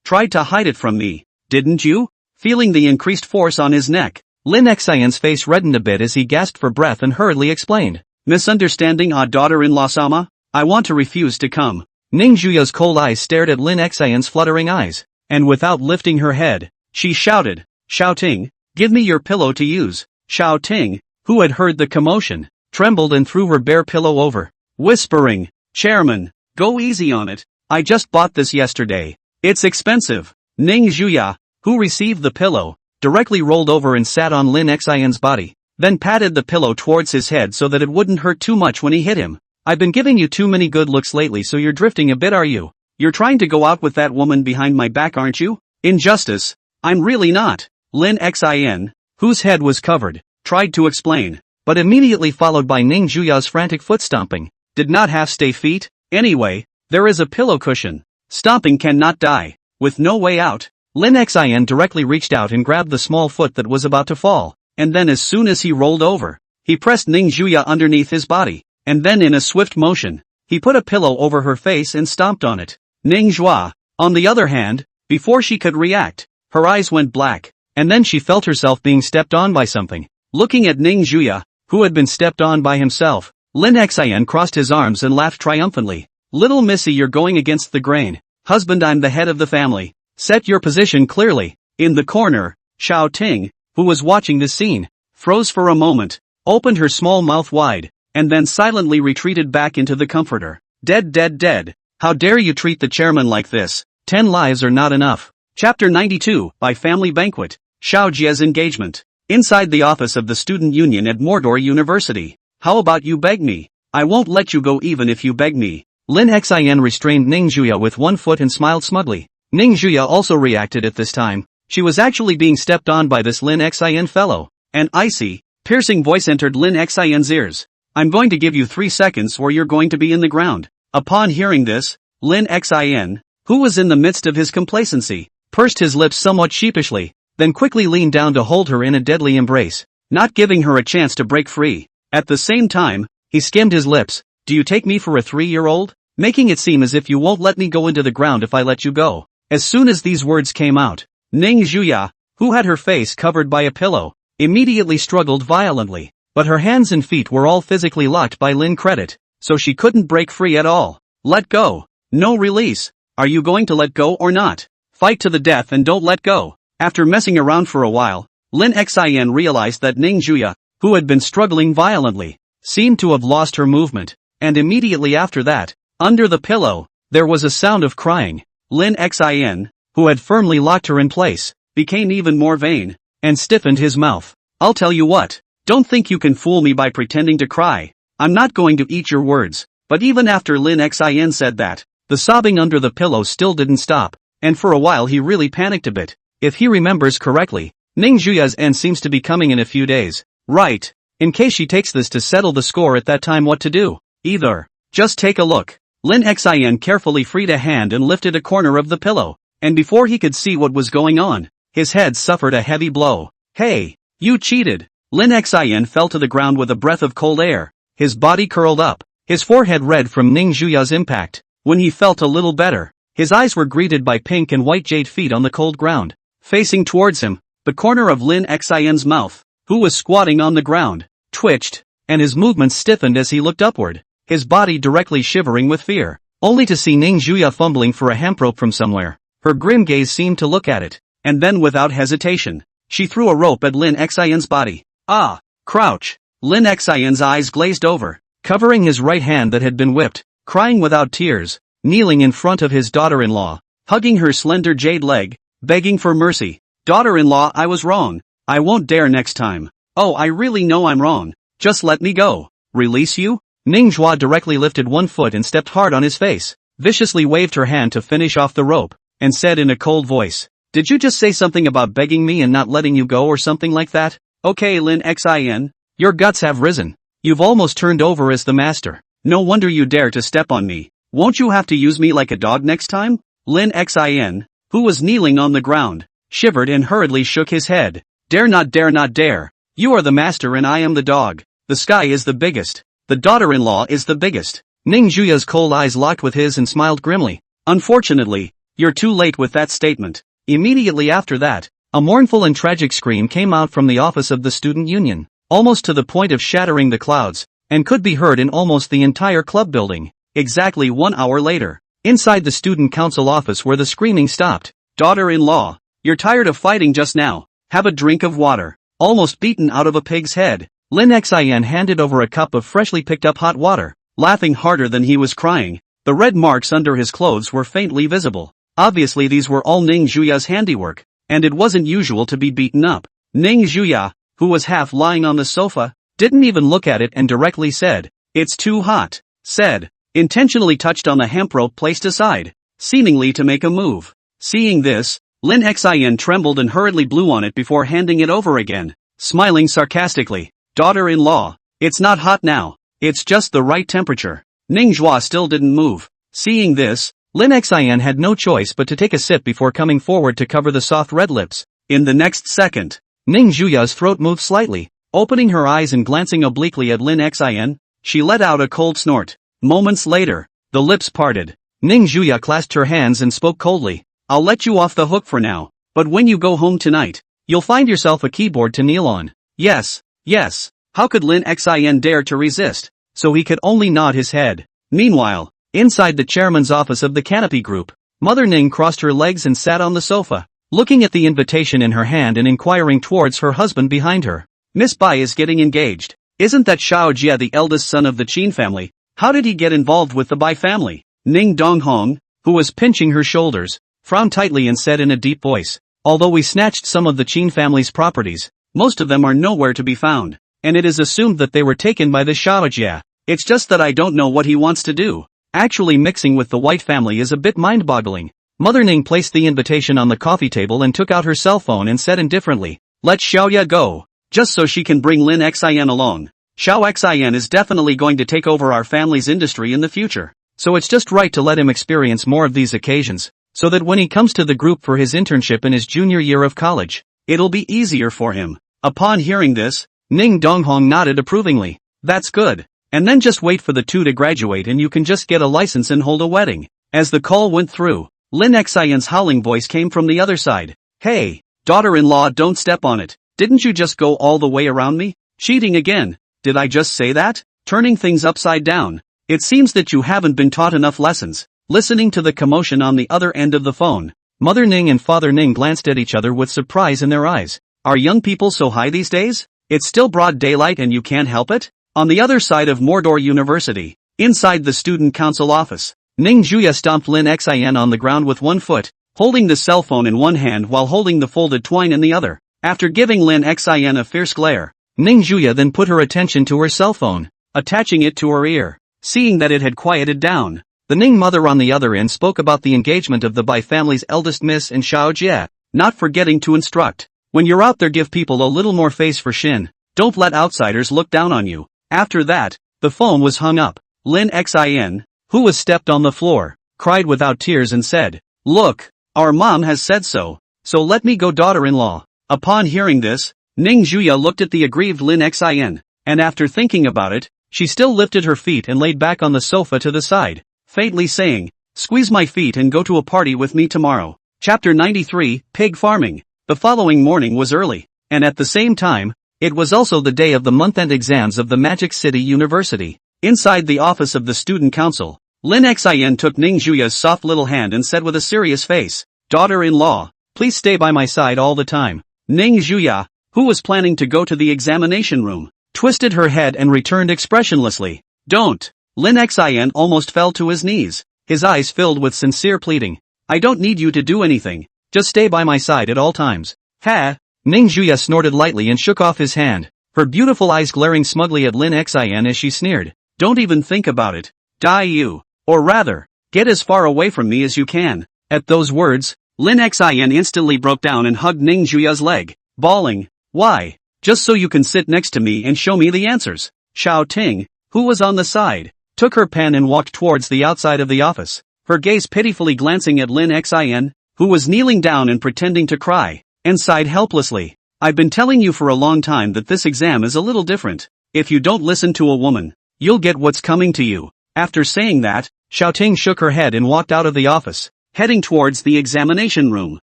tried to hide it from me, didn't you?" Feeling the increased force on his neck, Lin Xian's face reddened a bit as he gasped for breath and hurriedly explained. "Misunderstanding daughter-in-law Sama? I want to refuse to come." Ning Juya's cold eyes stared at Lin Xian's fluttering eyes, and without lifting her head, she shouted, "Xiao Ting, give me your pillow to use." Xiao Ting, who had heard the commotion, trembled and threw her bare pillow over, whispering, "Chairman, go easy on it. I just bought this yesterday. It's expensive." Ning Juya, who received the pillow, directly rolled over and sat on Lin Xian's body, then patted the pillow towards his head so that it wouldn't hurt too much when he hit him. "I've been giving you too many good looks lately, so you're drifting a bit, are you? You're trying to go out with that woman behind my back, aren't you?" "Injustice. I'm really not." Lin Xian, whose head was covered, tried to explain, but immediately followed by Ning Juya's frantic foot stomping. "Did not half stay feet? Anyway, there is a pillow cushion. Stomping cannot die." With no way out, Lin Xian directly reached out and grabbed the small foot that was about to fall, and then as soon as he rolled over, he pressed Ning Juya underneath his body, and then in a swift motion, he put a pillow over her face and stomped on it. Ning Juya, on the other hand, before she could react, her eyes went black, and then she felt herself being stepped on by something. Looking at Ning Juya, who had been stepped on by himself, Lin Xian crossed his arms and laughed triumphantly. "Little missy, you're going against the grain. Husband, I'm the head of the family. Set your position clearly." In the corner, Xiao Ting, who was watching this scene, froze for a moment, opened her small mouth wide, and then silently retreated back into the comforter. Dead, dead, dead. How dare you treat the chairman like this? 10 lives are not enough." Chapter 92, by Family Banquet. Xiao Jia's engagement. Inside the office of the student union at Mordor University. "How about you beg me? I won't let you go even if you beg me." Lin Xian restrained Ning Juya with one foot and smiled smugly. Ning Juya also reacted at this time. She was actually being stepped on by this Lin Xian fellow. An icy, piercing voice entered Lin Xian's ears. I'm going to give you 3 seconds or you're going to be in the ground. Upon hearing this, Lin Xian, who was in the midst of his complacency, pursed his lips somewhat sheepishly, then quickly leaned down to hold her in a deadly embrace, not giving her a chance to break free. At the same time, he skimmed his lips. Do you take me for a 3-year-old? Making it seem as if you won't let me go into the ground if I let you go. As soon as these words came out, Ning Zhuya, who had her face covered by a pillow, immediately struggled violently, but her hands and feet were all physically locked by Lin Credit, so she couldn't break free at all. Let go. No release. Are you going to let go or not? Fight to the death and don't let go. After messing around for a while, Lin Xian realized that Ning Zhuya, who had been struggling violently, seemed to have lost her movement, and immediately after that, under the pillow, there was a sound of crying. Lin Xian, who had firmly locked her in place, became even more vain, and stiffened his mouth. I'll tell you what, don't think you can fool me by pretending to cry. I'm not going to eat your words. But even after Lin Xian said that, the sobbing under the pillow still didn't stop, and for a while he really panicked a bit. If he remembers correctly, Ning Zhuya's end seems to be coming in a few days. Right. In case she takes this to settle the score at that time, what to do? Either. Just take a look. Lin Xian carefully freed a hand and lifted a corner of the pillow, and before he could see what was going on, his head suffered a heavy blow. Hey! You cheated! Lin Xian fell to the ground with a breath of cold air, his body curled up, his forehead red from Ning Zhuya's impact. When he felt a little better, his eyes were greeted by pink and white jade feet on the cold ground. Facing towards him, the corner of Lin Xian's mouth, who was squatting on the ground, twitched, and his movements stiffened as he looked upward, his body directly shivering with fear, only to see Ning Zhuya fumbling for a hemp rope from somewhere. Her grim gaze seemed to look at it, and then without hesitation, she threw a rope at Lin Xian's body. Ah! Crouch! Lin Xian's eyes glazed over, covering his right hand that had been whipped, crying without tears, kneeling in front of his daughter-in-law, hugging her slender jade leg, begging for mercy. Daughter-in-law, I was wrong. I won't dare next time. Oh, I really know I'm wrong. Just let me go. Release you? Ning Zhuya directly lifted one foot and stepped hard on his face, viciously waved her hand to finish off the rope, and said in a cold voice, Did you just say something about begging me and not letting you go or something like that? Okay, Lin Xian, your guts have risen. You've almost turned over as the master. No wonder you dare to step on me. Won't you have to use me like a dog next time? Lin Xian, who was kneeling on the ground, shivered and hurriedly shook his head. Dare not dare not dare. You are the master and I am the dog. The sky is the biggest. The daughter-in-law is the biggest. Ning Zhuya's cold eyes locked with his and smiled grimly. Unfortunately, you're too late with that statement. Immediately after that, a mournful and tragic scream came out from the office of the student union, almost to the point of shattering the clouds, and could be heard in almost the entire club building. Exactly 1 hour later, inside the student council office where the screaming stopped. Daughter-in-law, you're tired of fighting just now. Have a drink of water. Almost beaten out of a pig's head, Lin Xian handed over a cup of freshly picked up hot water, laughing harder than he was crying. The red marks under his clothes were faintly visible. Obviously these were all Ning Zhuya's handiwork, and it wasn't usual to be beaten up. Ning Zhuya, who was half lying on the sofa, didn't even look at it and directly said, It's too hot. Said, intentionally touched on the hemp rope placed aside, seemingly to make a move. Seeing this, Lin Xian trembled and hurriedly blew on it before handing it over again, smiling sarcastically. Daughter-in-law, it's not hot now. It's just the right temperature. Ning Zhuya still didn't move. Seeing this, Lin Xian had no choice but to take a sip before coming forward to cover the soft red lips. In the next second, Ning Zhuya's throat moved slightly. Opening her eyes and glancing obliquely at Lin Xian, she let out a cold snort. Moments later, the lips parted. Ning Zhuya clasped her hands and spoke coldly. I'll let you off the hook for now, but when you go home tonight, you'll find yourself a keyboard to kneel on. Yes, yes. How could Lin Xian dare to resist? So he could only nod his head. Meanwhile, inside the chairman's office of the Canopy Group, Mother Ning crossed her legs and sat on the sofa, looking at the invitation in her hand and inquiring towards her husband behind her. Miss Bai is getting engaged. Isn't that Xiao Jia the eldest son of the Qin family? How did he get involved with the Bai family? Ning Donghong, who was pinching her shoulders, frowned tightly and said in a deep voice, Although we snatched some of the Qin family's properties, most of them are nowhere to be found, and it is assumed that they were taken by the Xiaojia. It's just that I don't know what he wants to do. Actually mixing with the White family is a bit mind-boggling. Mother Ning placed the invitation on the coffee table and took out her cell phone and said indifferently, Let Xiaoya go. just so she can bring Lin Xin along. Xiao Xin is definitely going to take over our family's industry in the future. So it's just right to let him experience more of these occasions, so that when he comes to the group for his internship in his junior year of college, it'll be easier for him. Upon hearing this, Ning Donghong nodded approvingly. That's good. And then just wait for the two to graduate and you can just get a license and hold a wedding. As the call went through, Lin Xion's howling voice came from the other side. Hey, daughter-in-law, don't step on it. Didn't you just go all the way around me? Cheating again. Did I just say that? Turning things upside down. It seems that you haven't been taught enough lessons. Listening to the commotion on the other end of the phone, Mother Ning and Father Ning glanced at each other with surprise in their eyes. Are young people so high these days? It's still broad daylight and you can't help it? On the other side of Mordor University, inside the student council office, Ning Juya stomped Lin Xin on the ground with one foot, holding the cell phone in one hand while holding the folded twine in the other. After giving Lin Xin a fierce glare, Ning Juya then put her attention to her cell phone, attaching it to her ear. Seeing that it had quieted down, the Ning mother on the other end spoke about the engagement of the Bai family's eldest miss and Xiao Jie, not forgetting to instruct. When you're out there, give people a little more face for shin. Don't let outsiders look down on you. After that, the phone was hung up. Lin Xin, who was stepped on the floor, cried without tears and said, Look, our mom has said so let me go, daughter-in-law. Upon hearing this, Ning Juya looked at the aggrieved Lin Xin, and after thinking about it, she still lifted her feet and laid back on the sofa to the side, faintly saying, Squeeze my feet and go to a party with me tomorrow. Chapter 93, Pig Farming. The following morning was early, and at the same time, it was also the day of the month-end exams of the Magic City University. Inside the office of the student council, Lin Xin took Ning Juya's soft little hand and said with a serious face, Daughter-in-law, please stay by my side all the time. Ning Juya, who was planning to go to the examination room, twisted her head and returned expressionlessly. Don't. Lin Xin almost fell to his knees, his eyes filled with sincere pleading. I don't need you to do anything, just stay by my side at all times. Ha! Ning Juya snorted lightly and shook off his hand, her beautiful eyes glaring smugly at Lin Xin as she sneered. Don't even think about it. Die you. Or rather, get as far away from me as you can. At those words, Lin Xin instantly broke down and hugged Ning Juya's leg, bawling, Why? Just so you can sit next to me and show me the answers. Xiao Ting, who was on the side, took her pen and walked towards the outside of the office, her gaze pitifully glancing at Lin Xin, who was kneeling down and pretending to cry, and sighed helplessly. I've been telling you for a long time that this exam is a little different. If you don't listen to a woman, you'll get what's coming to you. After saying that, Xiao Ting shook her head and walked out of the office, heading towards the examination room.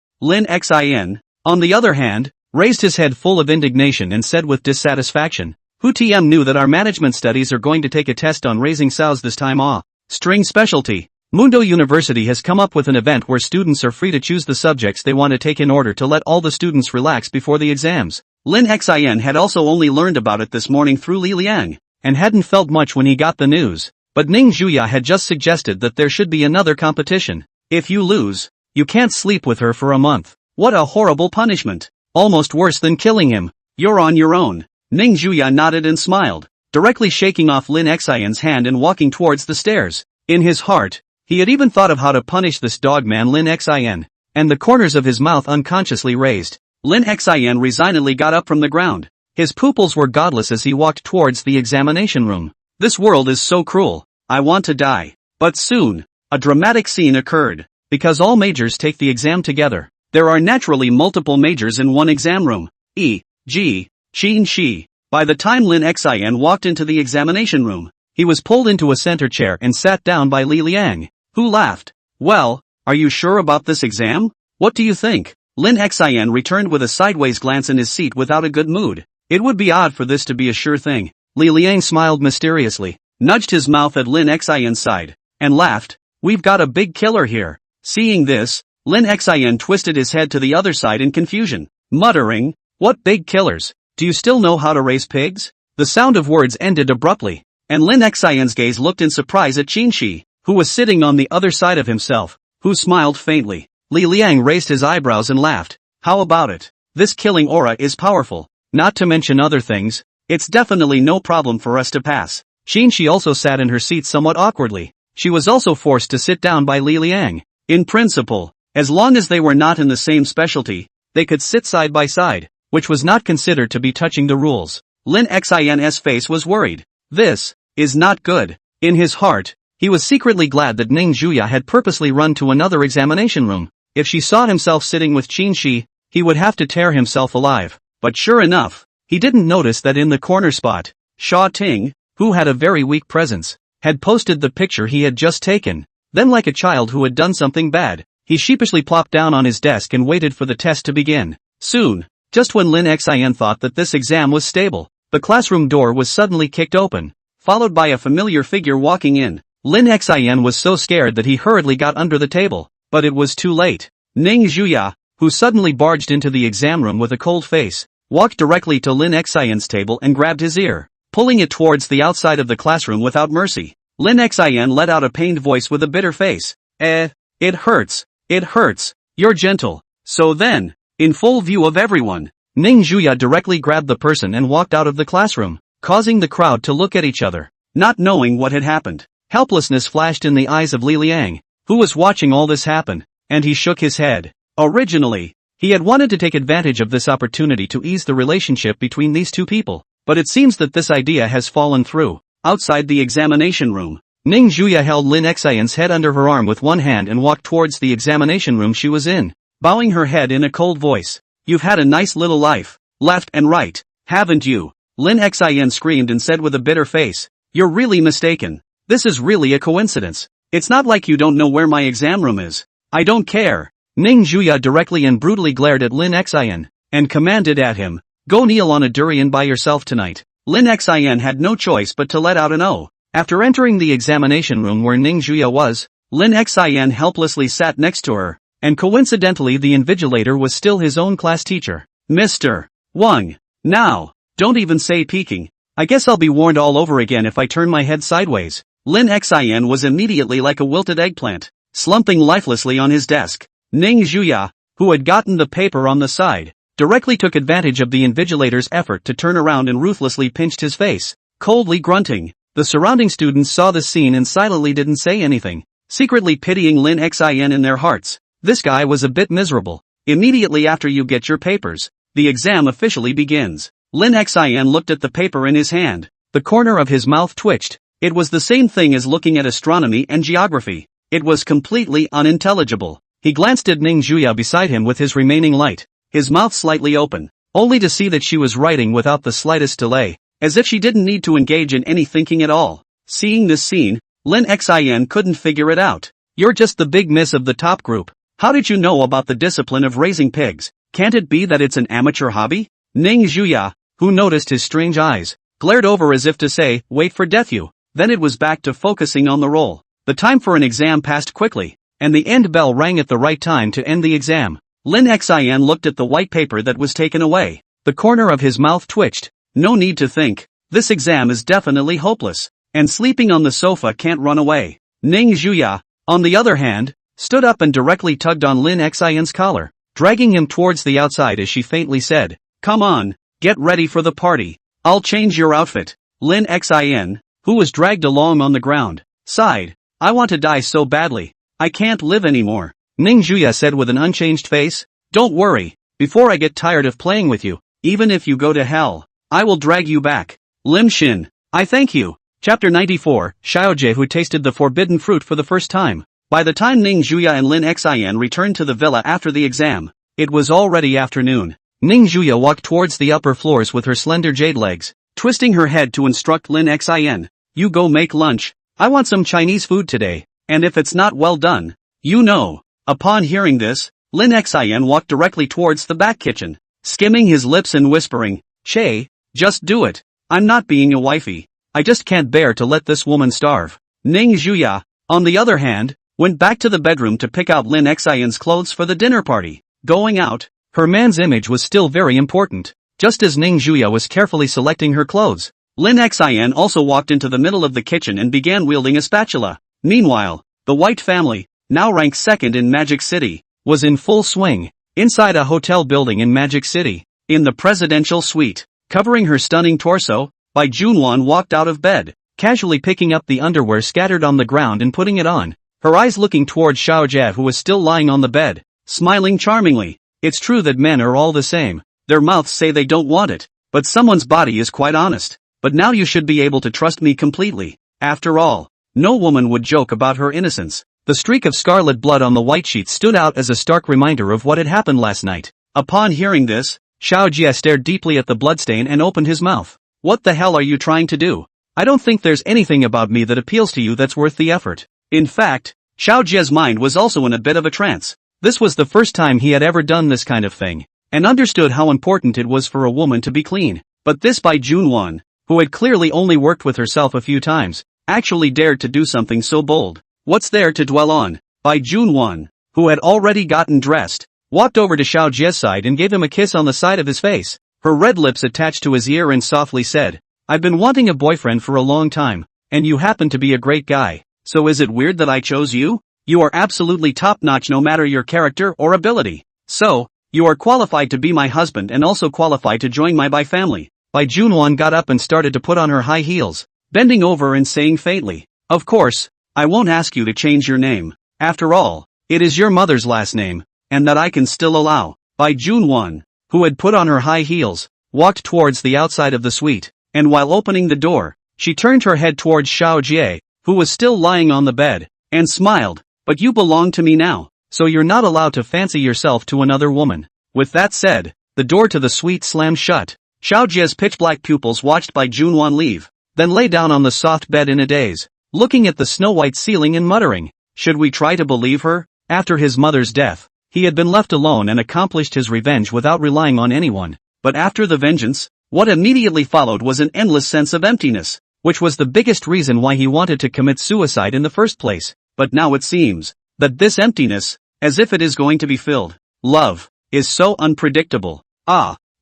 Lin Xin, on the other hand, raised his head full of indignation and said with dissatisfaction, Who TM knew that our management studies are going to take a test on raising sows this time? String specialty. Mundo University has come up with an event where students are free to choose the subjects they want to take in order to let all the students relax before the exams. Lin Xin had also only learned about it this morning through Li Liang, and hadn't felt much when he got the news. But Ning Juya had just suggested that there should be another competition. If you lose, you can't sleep with her for a month. What a horrible punishment. Almost worse than killing him. You're on your own. Ning Juya nodded and smiled, directly shaking off Lin Xion's hand and walking towards the stairs. In his heart, he had even thought of how to punish this dogman Lin Xion, and the corners of his mouth unconsciously raised. Lin Xion resignedly got up from the ground. His pupils were godless as he walked towards the examination room. This world is so cruel. I want to die. But soon, a dramatic scene occurred. Because all majors take the exam together, there are naturally multiple majors in one exam room. E.g., Qin Shi. By the time Lin Xion walked into the examination room, he was pulled into a center chair and sat down by Li Liang, who laughed. Well, are you sure about this exam? What do you think? Lin Xion returned with a sideways glance in his seat without a good mood. It would be odd for this to be a sure thing. Li Liang smiled mysteriously, nudged his mouth at Lin Xion's side, and laughed. We've got a big killer here. Seeing this, Lin Xion twisted his head to the other side in confusion, muttering, What big killers? Do you still know how to raise pigs? The sound of words ended abruptly, and Lin Xion's gaze looked in surprise at Qin Shi, who was sitting on the other side of himself, who smiled faintly. Li Liang raised his eyebrows and laughed. How about it? This killing aura is powerful. Not to mention other things, it's definitely no problem for us to pass. Qin Shi also sat in her seat somewhat awkwardly. She was also forced to sit down by Li Liang. In principle, as long as they were not in the same specialty, they could sit side by side. which was not considered to be touching the rules. Lin Xin's face was worried. This is not good. In his heart, he was secretly glad that Ning Juya had purposely run to another examination room. If she saw himself sitting with Qin Shi, he would have to tear himself alive. But sure enough, he didn't notice that in the corner spot, Sha Ting, who had a very weak presence, had posted the picture he had just taken. Then, like a child who had done something bad, he sheepishly plopped down on his desk and waited for the test to begin. Soon, just when Lin Xin thought that this exam was stable, the classroom door was suddenly kicked open, followed by a familiar figure walking in. Lin Xin was so scared that he hurriedly got under the table, but it was too late. Ning Juya, who suddenly barged into the exam room with a cold face, walked directly to Lin Xin's table and grabbed his ear, pulling it towards the outside of the classroom without mercy. Lin Xin let out a pained voice with a bitter face. It hurts. It hurts. You're gentle. So then, in full view of everyone, Ning Juya directly grabbed the person and walked out of the classroom, causing the crowd to look at each other, not knowing what had happened. Helplessness flashed in the eyes of Li Liang, who was watching all this happen, and he shook his head. Originally, he had wanted to take advantage of this opportunity to ease the relationship between these two people, but it seems that this idea has fallen through. Outside the examination room, Ning Juya held Lin Xin's head under her arm with one hand and walked towards the examination room she was in, bowing her head in a cold voice. You've had a nice little life, left and right, haven't you? Lin Xin screamed and said with a bitter face. You're really mistaken. This is really a coincidence. It's not like you don't know where my exam room is. I don't care. Ning Juya directly and brutally glared at Lin Xin, and commanded at him, go kneel on a durian by yourself tonight. Lin Xin had no choice but to let out an "oh." After entering the examination room where Ning Juya was, Lin Xin helplessly sat next to her, and coincidentally the invigilator was still his own class teacher. Mr. Wang. Now, don't even say peeking. I guess I'll be warned all over again if I turn my head sideways. Lin Xin was immediately like a wilted eggplant, slumping lifelessly on his desk. Ning Juya, who had gotten the paper on the side, directly took advantage of the invigilator's effort to turn around and ruthlessly pinched his face, coldly grunting. The surrounding students saw the scene and silently didn't say anything, secretly pitying Lin Xin in their hearts. This guy was a bit miserable. Immediately after you get your papers, the exam officially begins. Lin Xin looked at the paper in his hand. The corner of his mouth twitched. It was the same thing as looking at astronomy and geography. It was completely unintelligible. He glanced at Ning Juya beside him with his remaining light, his mouth slightly open, only to see that she was writing without the slightest delay, as if she didn't need to engage in any thinking at all. Seeing this scene, Lin Xin couldn't figure it out. You're just the big miss of the top group. How did you know about the discipline of raising pigs? Can't it be that it's an amateur hobby? Ning Juya, who noticed his strange eyes, glared over as if to say, wait for death you. Then it was back to focusing on the role. The time for an exam passed quickly, and the end bell rang at the right time to end the exam. Lin Xin looked at the white paper that was taken away. The corner of his mouth twitched. No need to think. This exam is definitely hopeless, and sleeping on the sofa can't run away. Ning Juya, on the other hand, stood up and directly tugged on Lin Xin's collar, dragging him towards the outside as she faintly said, come on, get ready for the party. I'll change your outfit. Lin Xin, who was dragged along on the ground, sighed. I want to die so badly. I can't live anymore. Ning Juya said with an unchanged face. Don't worry, before I get tired of playing with you, even if you go to hell, I will drag you back. Lim Shin, I thank you. Chapter 94, Xiaojie who tasted the forbidden fruit for the first time. By the time Ning Juya and Lin Xin returned to the villa after the exam, it was already afternoon. Ning Juya walked towards the upper floors with her slender jade legs, twisting her head to instruct Lin Xin. You go make lunch. I want some Chinese food today, and if it's not well done, you know. Upon hearing this, Lin Xin walked directly towards the back kitchen, skimming his lips and whispering, Che, just do it. I'm not being a wifey. I just can't bear to let this woman starve. Ning Juya, on the other hand, went back to the bedroom to pick out Lin Xin's clothes for the dinner party. Going out, her man's image was still very important. Just as Ning Juya was carefully selecting her clothes, Lin Xin also walked into the middle of the kitchen and began wielding a spatula. Meanwhile, the White family, now ranked second in Magic City, was in full swing, inside a hotel building in Magic City. In the presidential suite, covering her stunning torso, Bai Junwan walked out of bed, casually picking up the underwear scattered on the ground and putting it on, her eyes looking towards Xiaojie who was still lying on the bed, smiling charmingly. It's true that men are all the same. Their mouths say they don't want it, but someone's body is quite honest. But now you should be able to trust me completely. After all, no woman would joke about her innocence. The streak of scarlet blood on the white sheet stood out as a stark reminder of what had happened last night. Upon hearing this, Xiao Jie stared deeply at the bloodstain and opened his mouth. What the hell are you trying to do? I don't think there's anything about me that appeals to you that's worth the effort. In fact, Xiao Jie's mind was also in a bit of a trance. This was the first time he had ever done this kind of thing, and understood how important it was for a woman to be clean. But this Bai Junwan, who had clearly only worked with herself a few times, actually dared to do something so bold. What's there to dwell on? Bai Junwan, who had already gotten dressed, walked over to Xiao Jie's side and gave him a kiss on the side of his face. Her red lips attached to his ear and softly said, "I've been wanting a boyfriend for a long time, and you happen to be a great guy. So is it weird that I chose you? You are absolutely top-notch no matter your character or ability. So, you are qualified to be my husband and also qualified to join my Bai family." Bai Junwan got up and started to put on her high heels, bending over and saying faintly, "Of course, I won't ask you to change your name. After all, it is your mother's last name, and that I can still allow." Bai Junwan, who had put on her high heels, walked towards the outside of the suite, and while opening the door, she turned her head towards Xiao Jie, who was still lying on the bed, and smiled. "But you belong to me now, so you're not allowed to fancy yourself to another woman." With that said, the door to the suite slammed shut. Xiao Jie's pitch-black pupils watched Bai Junwan leave, then lay down on the soft bed in a daze, looking at the snow-white ceiling and muttering, "Should we try to believe her?" After his mother's death, he had been left alone and accomplished his revenge without relying on anyone. But after the vengeance, what immediately followed was an endless sense of emptiness, which was the biggest reason why he wanted to commit suicide in the first place. But now it seems that this emptiness, as if it is going to be filled, love, is so unpredictable.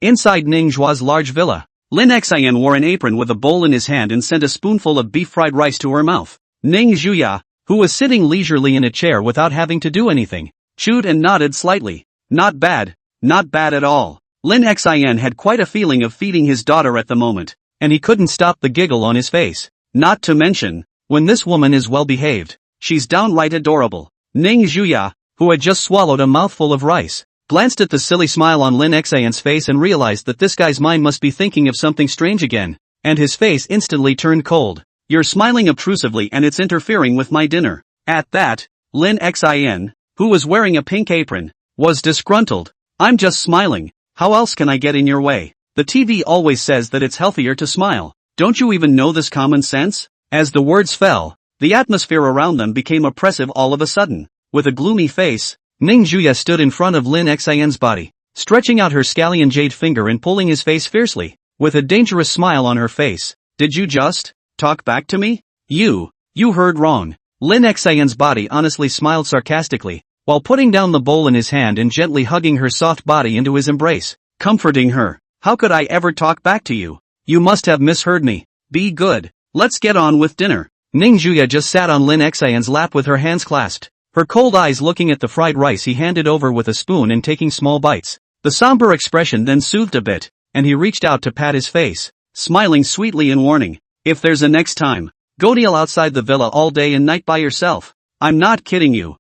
Inside Ning Zhua's large villa, Lin Xian wore an apron with a bowl in his hand and sent a spoonful of beef fried rice to her mouth. Ning Zhuya, who was sitting leisurely in a chair without having to do anything, chewed and nodded slightly. Not bad at all. Lin Xian had quite a feeling of feeding his daughter at the moment, and he couldn't stop the giggle on his face. Not to mention, when this woman is well behaved, she's downright adorable. Ning Zhuya, who had just swallowed a mouthful of rice, glanced at the silly smile on Lin Xian's face and realized that this guy's mind must be thinking of something strange again, and his face instantly turned cold. "You're smiling obtrusively and it's interfering with my dinner." At that, Lin Xian, who was wearing a pink apron, was disgruntled. "I'm just smiling, how else can I get in your way? The TV always says that it's healthier to smile. Don't you even know this common sense?" As the words fell, the atmosphere around them became oppressive all of a sudden. With a gloomy face, Ning Zhuya stood in front of Lin Xian's body, stretching out her scallion jade finger and pulling his face fiercely, with a dangerous smile on her face. "Did you just talk back to me? You heard wrong." Lin Xian's body honestly smiled sarcastically, while putting down the bowl in his hand and gently hugging her soft body into his embrace, comforting her. "How could I ever talk back to you? You must have misheard me. Be good. Let's get on with dinner." Ning Zhuya just sat on Lin Xian's lap with her hands clasped, her cold eyes looking at the fried rice he handed over with a spoon and taking small bites. The somber expression then soothed a bit, and he reached out to pat his face, smiling sweetly and warning, "If there's a next time, go deal outside the villa all day and night by yourself. I'm not kidding you."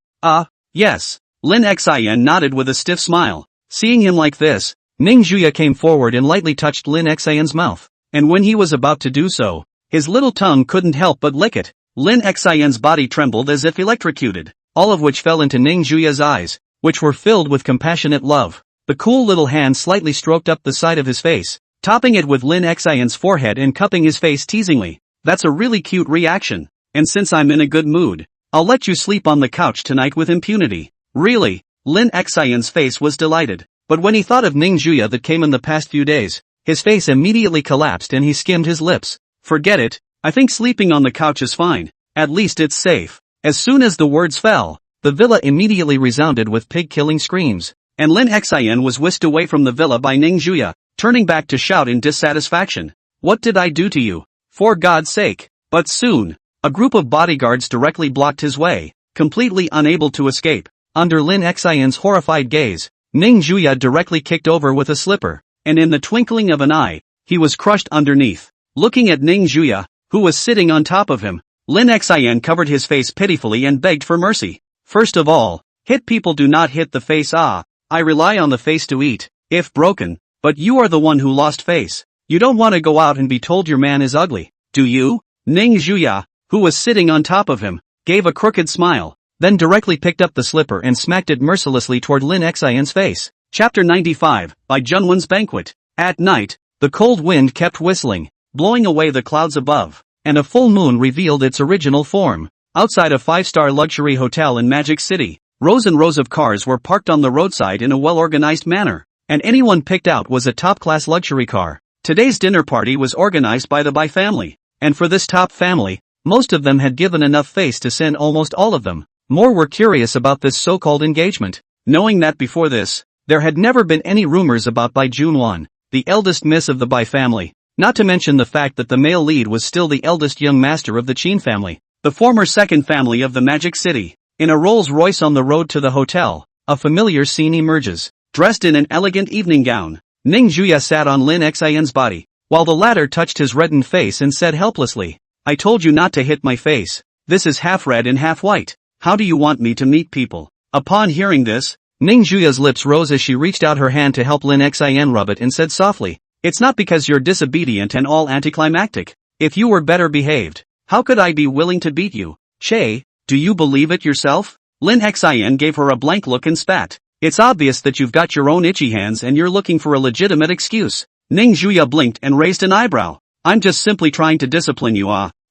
Yes. Lin Xian nodded with a stiff smile. Seeing him like this, Ning Zhuya came forward and lightly touched Lin Xian's mouth, and when he was about to do so, his little tongue couldn't help but lick it. Lin Xian's body trembled as if electrocuted, all of which fell into Ning Zhuya's eyes, which were filled with compassionate love. The cool little hand slightly stroked up the side of his face, topping it with Lin Xian's forehead and cupping his face teasingly. "That's a really cute reaction, and since I'm in a good mood, I'll let you sleep on the couch tonight with impunity." "Really?" Lin Xian's face was delighted, but when he thought of Ning Zhuya that came in the past few days, his face immediately collapsed and he skimmed his lips. "Forget it, I think sleeping on the couch is fine, at least it's safe." As soon as the words fell, the villa immediately resounded with pig-killing screams, and Lin Xian was whisked away from the villa by Ning Zhuya, turning back to shout in dissatisfaction, "What did I do to you? For God's sake!" But soon, a group of bodyguards directly blocked his way, completely unable to escape. Under Lin Xian's horrified gaze, Ning Zhuya directly kicked over with a slipper, and in the twinkling of an eye, he was crushed underneath. Looking at Ning Zhuya, who was sitting on top of him, Lin Xian covered his face pitifully and begged for mercy. "First of all, hit people do not hit the face. I rely on the face to eat. If broken, But you are the one who lost face. You don't want to go out and be told your man is ugly, do you? Ning Juya, who was sitting on top of him, gave a crooked smile, then directly picked up the slipper and smacked it mercilessly toward Lin Xian's face. Chapter 95, by Junwon's Banquet. At night, the cold wind kept whistling, blowing away the clouds above, and a full moon revealed its original form. Outside a 5-star luxury hotel in Magic City, rows and rows of cars were parked on the roadside in a well-organized manner, and anyone picked out was a top-class luxury car. Today's dinner party was organized by the Bai family, and for this top family, most of them had given enough face to send almost all of them. More were curious about this so-called engagement, knowing that before this, there had never been any rumors about Bai Junwan, the eldest miss of the Bai family, not to mention the fact that the male lead was still the eldest young master of the Qin family, the former second family of the Magic City. In a Rolls-Royce on the road to the hotel, a familiar scene emerges. Dressed in an elegant evening gown, Ning Juya sat on Lin Xian's body, while the latter touched his reddened face and said helplessly, "I told you not to hit my face. This is half red and half white. How do you want me to meet people?" Upon hearing this, Ning Juya's lips rose as she reached out her hand to help Lin Xian rub it and said softly, "It's not because you're disobedient and all anticlimactic. If you were better behaved, how could I be willing to beat you? Che, do you believe it yourself?" Lin Xian gave her a blank look and spat. "It's obvious that you've got your own itchy hands and you're looking for a legitimate excuse." Ning Juya blinked and raised an eyebrow. "I'm just simply trying to discipline you,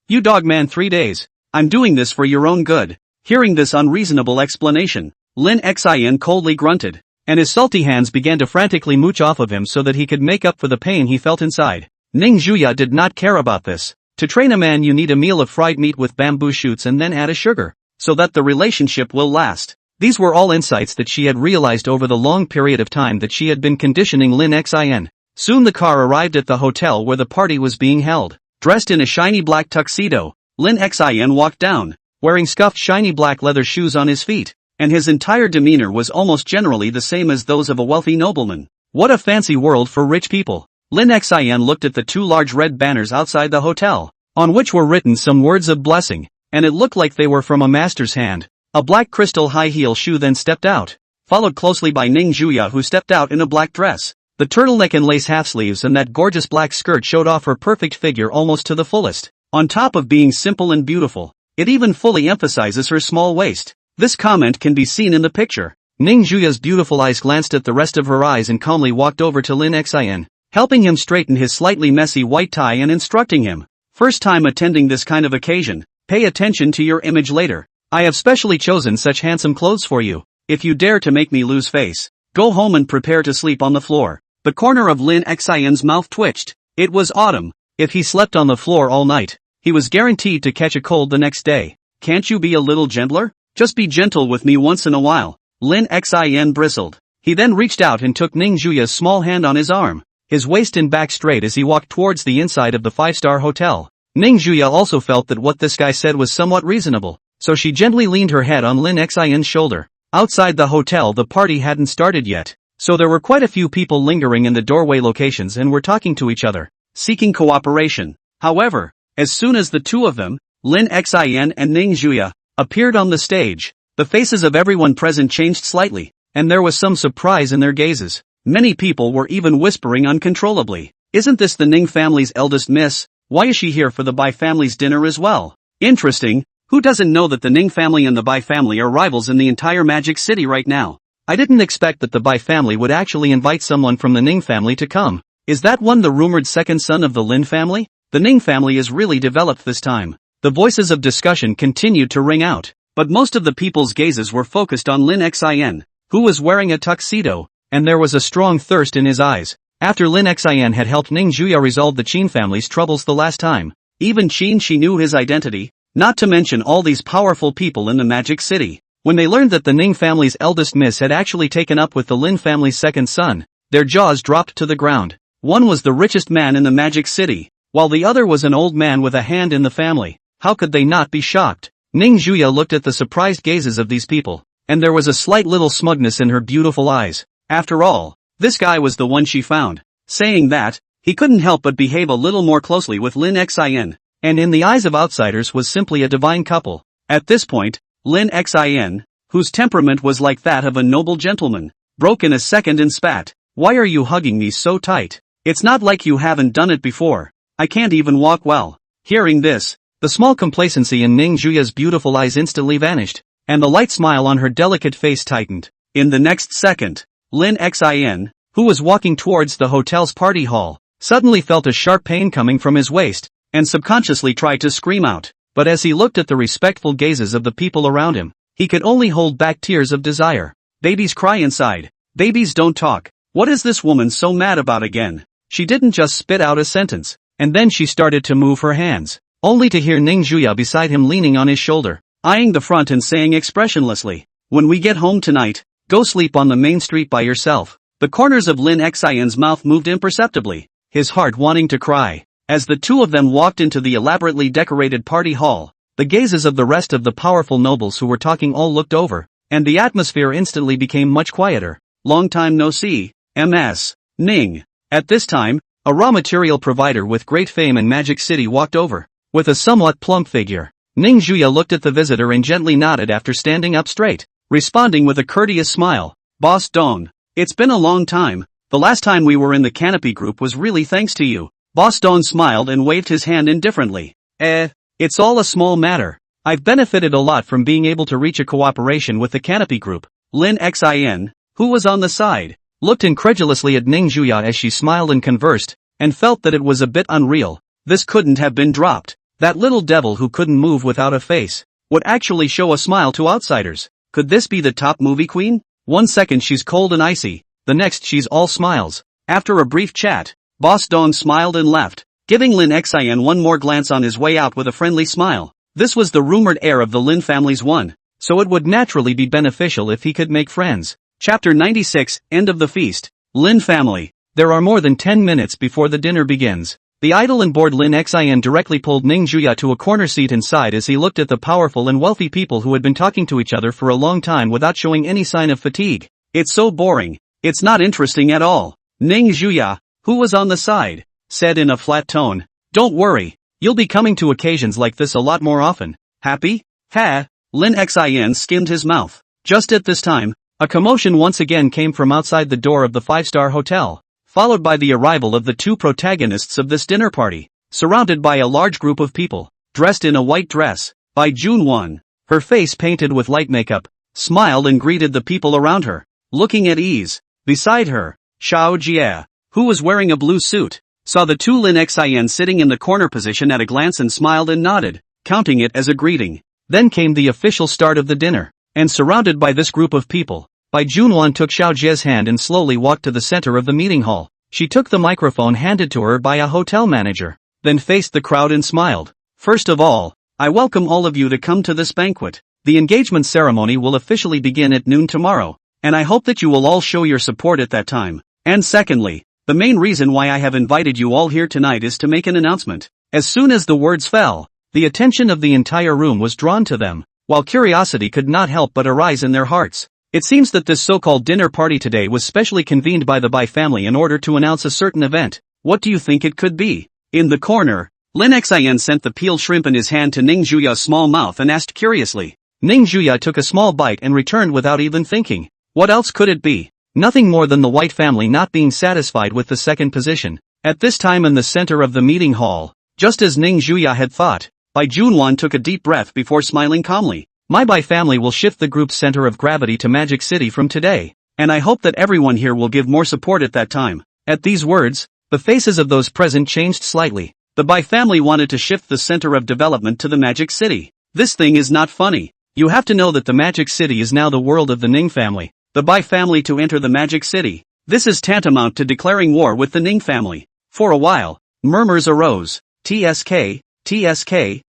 you dog man 3 days. I'm doing this for your own good." Hearing this unreasonable explanation, Lin Xian coldly grunted, and his salty hands began to frantically mooch off of him so that he could make up for the pain he felt inside. Ning Juya did not care about this. To train a man you need a meal of fried meat with bamboo shoots and then add a sugar, so that the relationship will last. These were all insights that she had realized over the long period of time that she had been conditioning Lin Xian. Soon the car arrived at the hotel where the party was being held. Dressed in a shiny black tuxedo, Lin Xian walked down, wearing scuffed shiny black leather shoes on his feet, and his entire demeanor was almost generally the same as those of a wealthy nobleman. What a fancy world for rich people. Lin Xian looked at the 2 large red banners outside the hotel, on which were written some words of blessing, and it looked like they were from a master's hand. A black crystal high heel shoe then stepped out, followed closely by Ning Juya, who stepped out in a black dress. The turtleneck and lace half sleeves and that gorgeous black skirt showed off her perfect figure almost to the fullest. On top of being simple and beautiful, it even fully emphasizes her small waist. This comment can be seen in the picture. Ning Juya's beautiful eyes glanced at the rest of her eyes and calmly walked over to Lin Xian, helping him straighten his slightly messy white tie and instructing him, "First time attending this kind of occasion, pay attention to your image later. I have specially chosen such handsome clothes for you. If you dare to make me lose face, go home and prepare to sleep on the floor." The corner of Lin Xian's mouth twitched. It was autumn. If he slept on the floor all night, he was guaranteed to catch a cold the next day. "Can't you be a little gentler? Just be gentle with me once in a while." Lin Xian bristled. He then reached out and took Ning Juya's small hand on his arm, his waist and back straight as he walked towards the inside of the 5-star hotel. Ning Juya also felt that what this guy said was somewhat reasonable, so she gently leaned her head on Lin Xian's shoulder. Outside the hotel the party hadn't started yet, so there were quite a few people lingering in the doorway locations and were talking to each other, seeking cooperation. However, as soon as the 2 of them, Lin Xian and Ning Juya, appeared on the stage, the faces of everyone present changed slightly, and there was some surprise in their gazes. Many people were even whispering uncontrollably, "Isn't this the Ning family's eldest miss? Why is she here for the Bai family's dinner as well? Interesting. Who doesn't know that the Ning family and the Bai family are rivals in the entire Magic City right now? I didn't expect that the Bai family would actually invite someone from the Ning family to come. Is that one the rumored second son of the Lin family? The Ning family is really developed this time." The voices of discussion continued to ring out, but most of the people's gazes were focused on Lin Xian, who was wearing a tuxedo, and there was a strong thirst in his eyes. After Lin Xian had helped Ning Juya resolve the Qin family's troubles the last time, even Qin she knew his identity, not to mention all these powerful people in the Magic City. When they learned that the Ning family's eldest miss had actually taken up with the Lin family's second son, their jaws dropped to the ground. One was the richest man in the Magic City, while the other was an old man with a hand in the family. How could they not be shocked? Ning Juya looked at the surprised gazes of these people, and there was a slight little smugness in her beautiful eyes. After all, this guy was the one she found. Saying that, he couldn't help but behave a little more closely with Lin Xian, and in the eyes of outsiders was simply a divine couple. At this point, Lin Xian, whose temperament was like that of a noble gentleman, broke in a second and spat. Why are you hugging me so tight? It's not like you haven't done it before. I can't even walk well. Hearing this, the small complacency in Ning Juya's beautiful eyes instantly vanished, and the light smile on her delicate face tightened. In the next second, Lin Xin, who was walking towards the hotel's party hall, suddenly felt a sharp pain coming from his waist, and subconsciously tried to scream out. But as he looked at the respectful gazes of the people around him, he could only hold back tears of desire. Babies cry inside. Babies don't talk. What is this woman so mad about again? She didn't just spit out a sentence, and then she started to move her hands, only to hear Ning Juya beside him leaning on his shoulder, eyeing the front and saying expressionlessly, "When we get home tonight, go sleep on the main street by yourself." The corners of Lin Xin's mouth moved imperceptibly, his heart wanting to cry. As the two of them walked into the elaborately decorated party hall, the gazes of the rest of the powerful nobles who were talking all looked over, and the atmosphere instantly became much quieter. Long time no see, Ms. Ning. At this time, a raw material provider with great fame in Magic City walked over, with a somewhat plump figure. Ning Juya looked at the visitor and gently nodded after standing up straight, responding with a courteous smile. "Boss Dong. It's been a long time. The last time we were in the Canopy Group was really thanks to you." Boss Dong smiled and waved his hand indifferently. It's all a small matter. I've benefited a lot from being able to reach a cooperation with the Canopy Group. Lin Xin, who was on the side, looked incredulously at Ning Juya as she smiled and conversed, and felt that it was a bit unreal. This couldn't have been dropped. That little devil who couldn't move without a face would actually show a smile to outsiders. Could this be the top movie queen? One second she's cold and icy, the next she's all smiles. After a brief chat, Boss Dong smiled and left, giving Lin Xin one more glance on his way out with a friendly smile. This was the rumored heir of the Lin family's one, so it would naturally be beneficial if he could make friends. Chapter 96, End of the Feast. Lin family. There are more than 10 minutes before the dinner begins. The idle and bored Lin Xin directly pulled Ning Juya to a corner seat inside as he looked at the powerful and wealthy people who had been talking to each other for a long time without showing any sign of fatigue. It's so boring. It's not interesting at all. Ning Juya, who was on the side, said in a flat tone. Don't worry, you'll be coming to occasions like this a lot more often. Happy? Ha! Lin Xin skimmed his mouth. Just at this time, a commotion once again came from outside the door of the five-star hotel, followed by the arrival of the two protagonists of this dinner party, surrounded by a large group of people, dressed in a white dress. Bai Junwan, her face painted with light makeup, smiled and greeted the people around her, looking at ease. Beside her, Xiao Jie, who was wearing a blue suit, saw the two Lin Xin sitting in the corner position at a glance and smiled and nodded, counting it as a greeting. Then came the official start of the dinner, and surrounded by this group of people, Bai Junwan took Xiao Jie's hand and slowly walked to the center of the meeting hall. She took the microphone handed to her by a hotel manager, then faced the crowd and smiled. First of all, I welcome all of you to come to this banquet. The engagement ceremony will officially begin at noon tomorrow, and I hope that you will all show your support at that time. And secondly, the main reason why I have invited you all here tonight is to make an announcement. As soon as the words fell, the attention of the entire room was drawn to them, while curiosity could not help but arise in their hearts. It seems that this so-called dinner party today was specially convened by the Bai family in order to announce a certain event. What do you think it could be? In the corner, Lin Xin sent the peeled shrimp in his hand to Ning Juya's small mouth and asked curiously. Ning Juya took a small bite and returned without even thinking. What else could it be? Nothing more than the White family not being satisfied with the second position. At this time in the center of the meeting hall, just as Ning Juya had thought, Bai Junwan took a deep breath before smiling calmly. My Bai family will shift the group's center of gravity to Magic City from today, and I hope that everyone here will give more support at that time. At these words, the faces of those present changed slightly. The Bai family wanted to shift the center of development to the Magic City. This thing is not funny. You have to know that the Magic City is now the world of the Ning family. The Bai family to enter the Magic City. This is tantamount to declaring war with the Ning family. For a while, murmurs arose. TSK,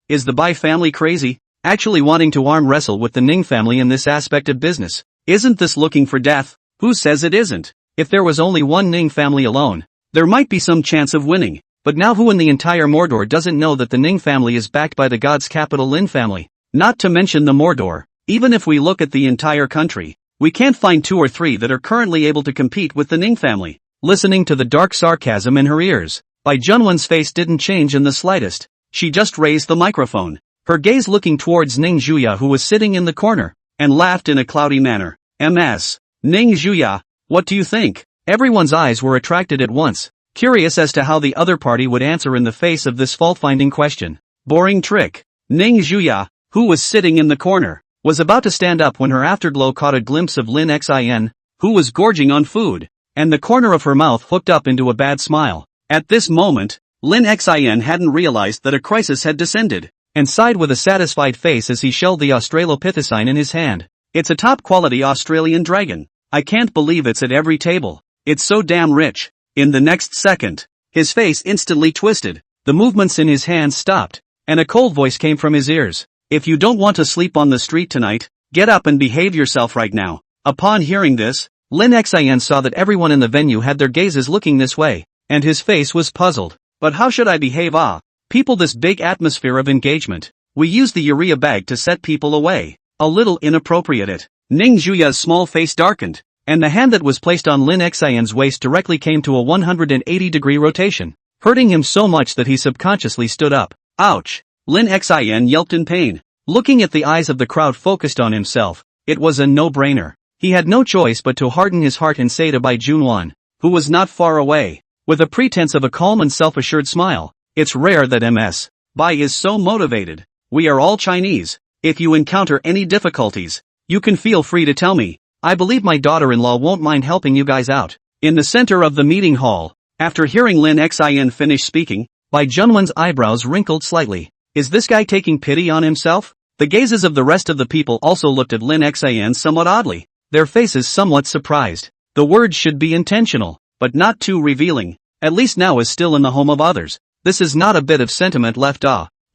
is the Bai family crazy? Actually wanting to arm wrestle with the Ning family in this aspect of business? Isn't this looking for death? Who says it isn't? If there was only one Ning family alone, there might be some chance of winning. But now who in the entire Mordor doesn't know that the Ning family is backed by the god's capital Lin family? Not to mention the Mordor. Even if we look at the entire country, we can't find 2 or 3 that are currently able to compete with the Ning family. Listening to the dark sarcasm in her ears, Bai Junwan's face didn't change in the slightest. She just raised the microphone, her gaze looking towards Ning Juya who was sitting in the corner, and laughed in a cloudy manner. Ms. Ning Juya, what do you think? Everyone's eyes were attracted at once, curious as to how the other party would answer in the face of this fault-finding question. Boring trick. Ning Juya, who was sitting in the corner, was about to stand up when her afterglow caught a glimpse of Lin Xin, who was gorging on food, and the corner of her mouth hooked up into a bad smile. At this moment, Lin Xin hadn't realized that a crisis had descended, and sighed with a satisfied face as he shelled the Australopithecine in his hand. It's a top-quality Australian dragon. I can't believe it's at every table. It's so damn rich. In the next second, his face instantly twisted, the movements in his hands stopped, and a cold voice came from his ears. If you don't want to sleep on the street tonight, get up and behave yourself right now. Upon hearing this, Lin Xin saw that everyone in the venue had their gazes looking this way, and his face was puzzled. But how should I behave? People, this big atmosphere of engagement. We use the urea bag to set people away. A little inappropriate. Ning Juya's small face darkened, and the hand that was placed on Lin Xin's waist directly came to a 180-degree rotation, hurting him so much that he subconsciously stood up. Ouch! Lin Xin yelped in pain. Looking at the eyes of the crowd focused on himself, it was a no-brainer. He had no choice but to harden his heart and say to Bai Junwan, who was not far away, with a pretense of a calm and self-assured smile, "It's rare that Ms. Bai is so motivated. We are all Chinese. If you encounter any difficulties, you can feel free to tell me. I believe my daughter-in-law won't mind helping you guys out." In the center of the meeting hall, after hearing Lin Xin finish speaking, Bai Junwan's eyebrows wrinkled slightly. Is this guy taking pity on himself? The gazes of the rest of the people also looked at Lin Xin somewhat oddly, their faces somewhat surprised. The words should be intentional, but not too revealing. At least now is still in the home of others. This is not a bit of sentiment left.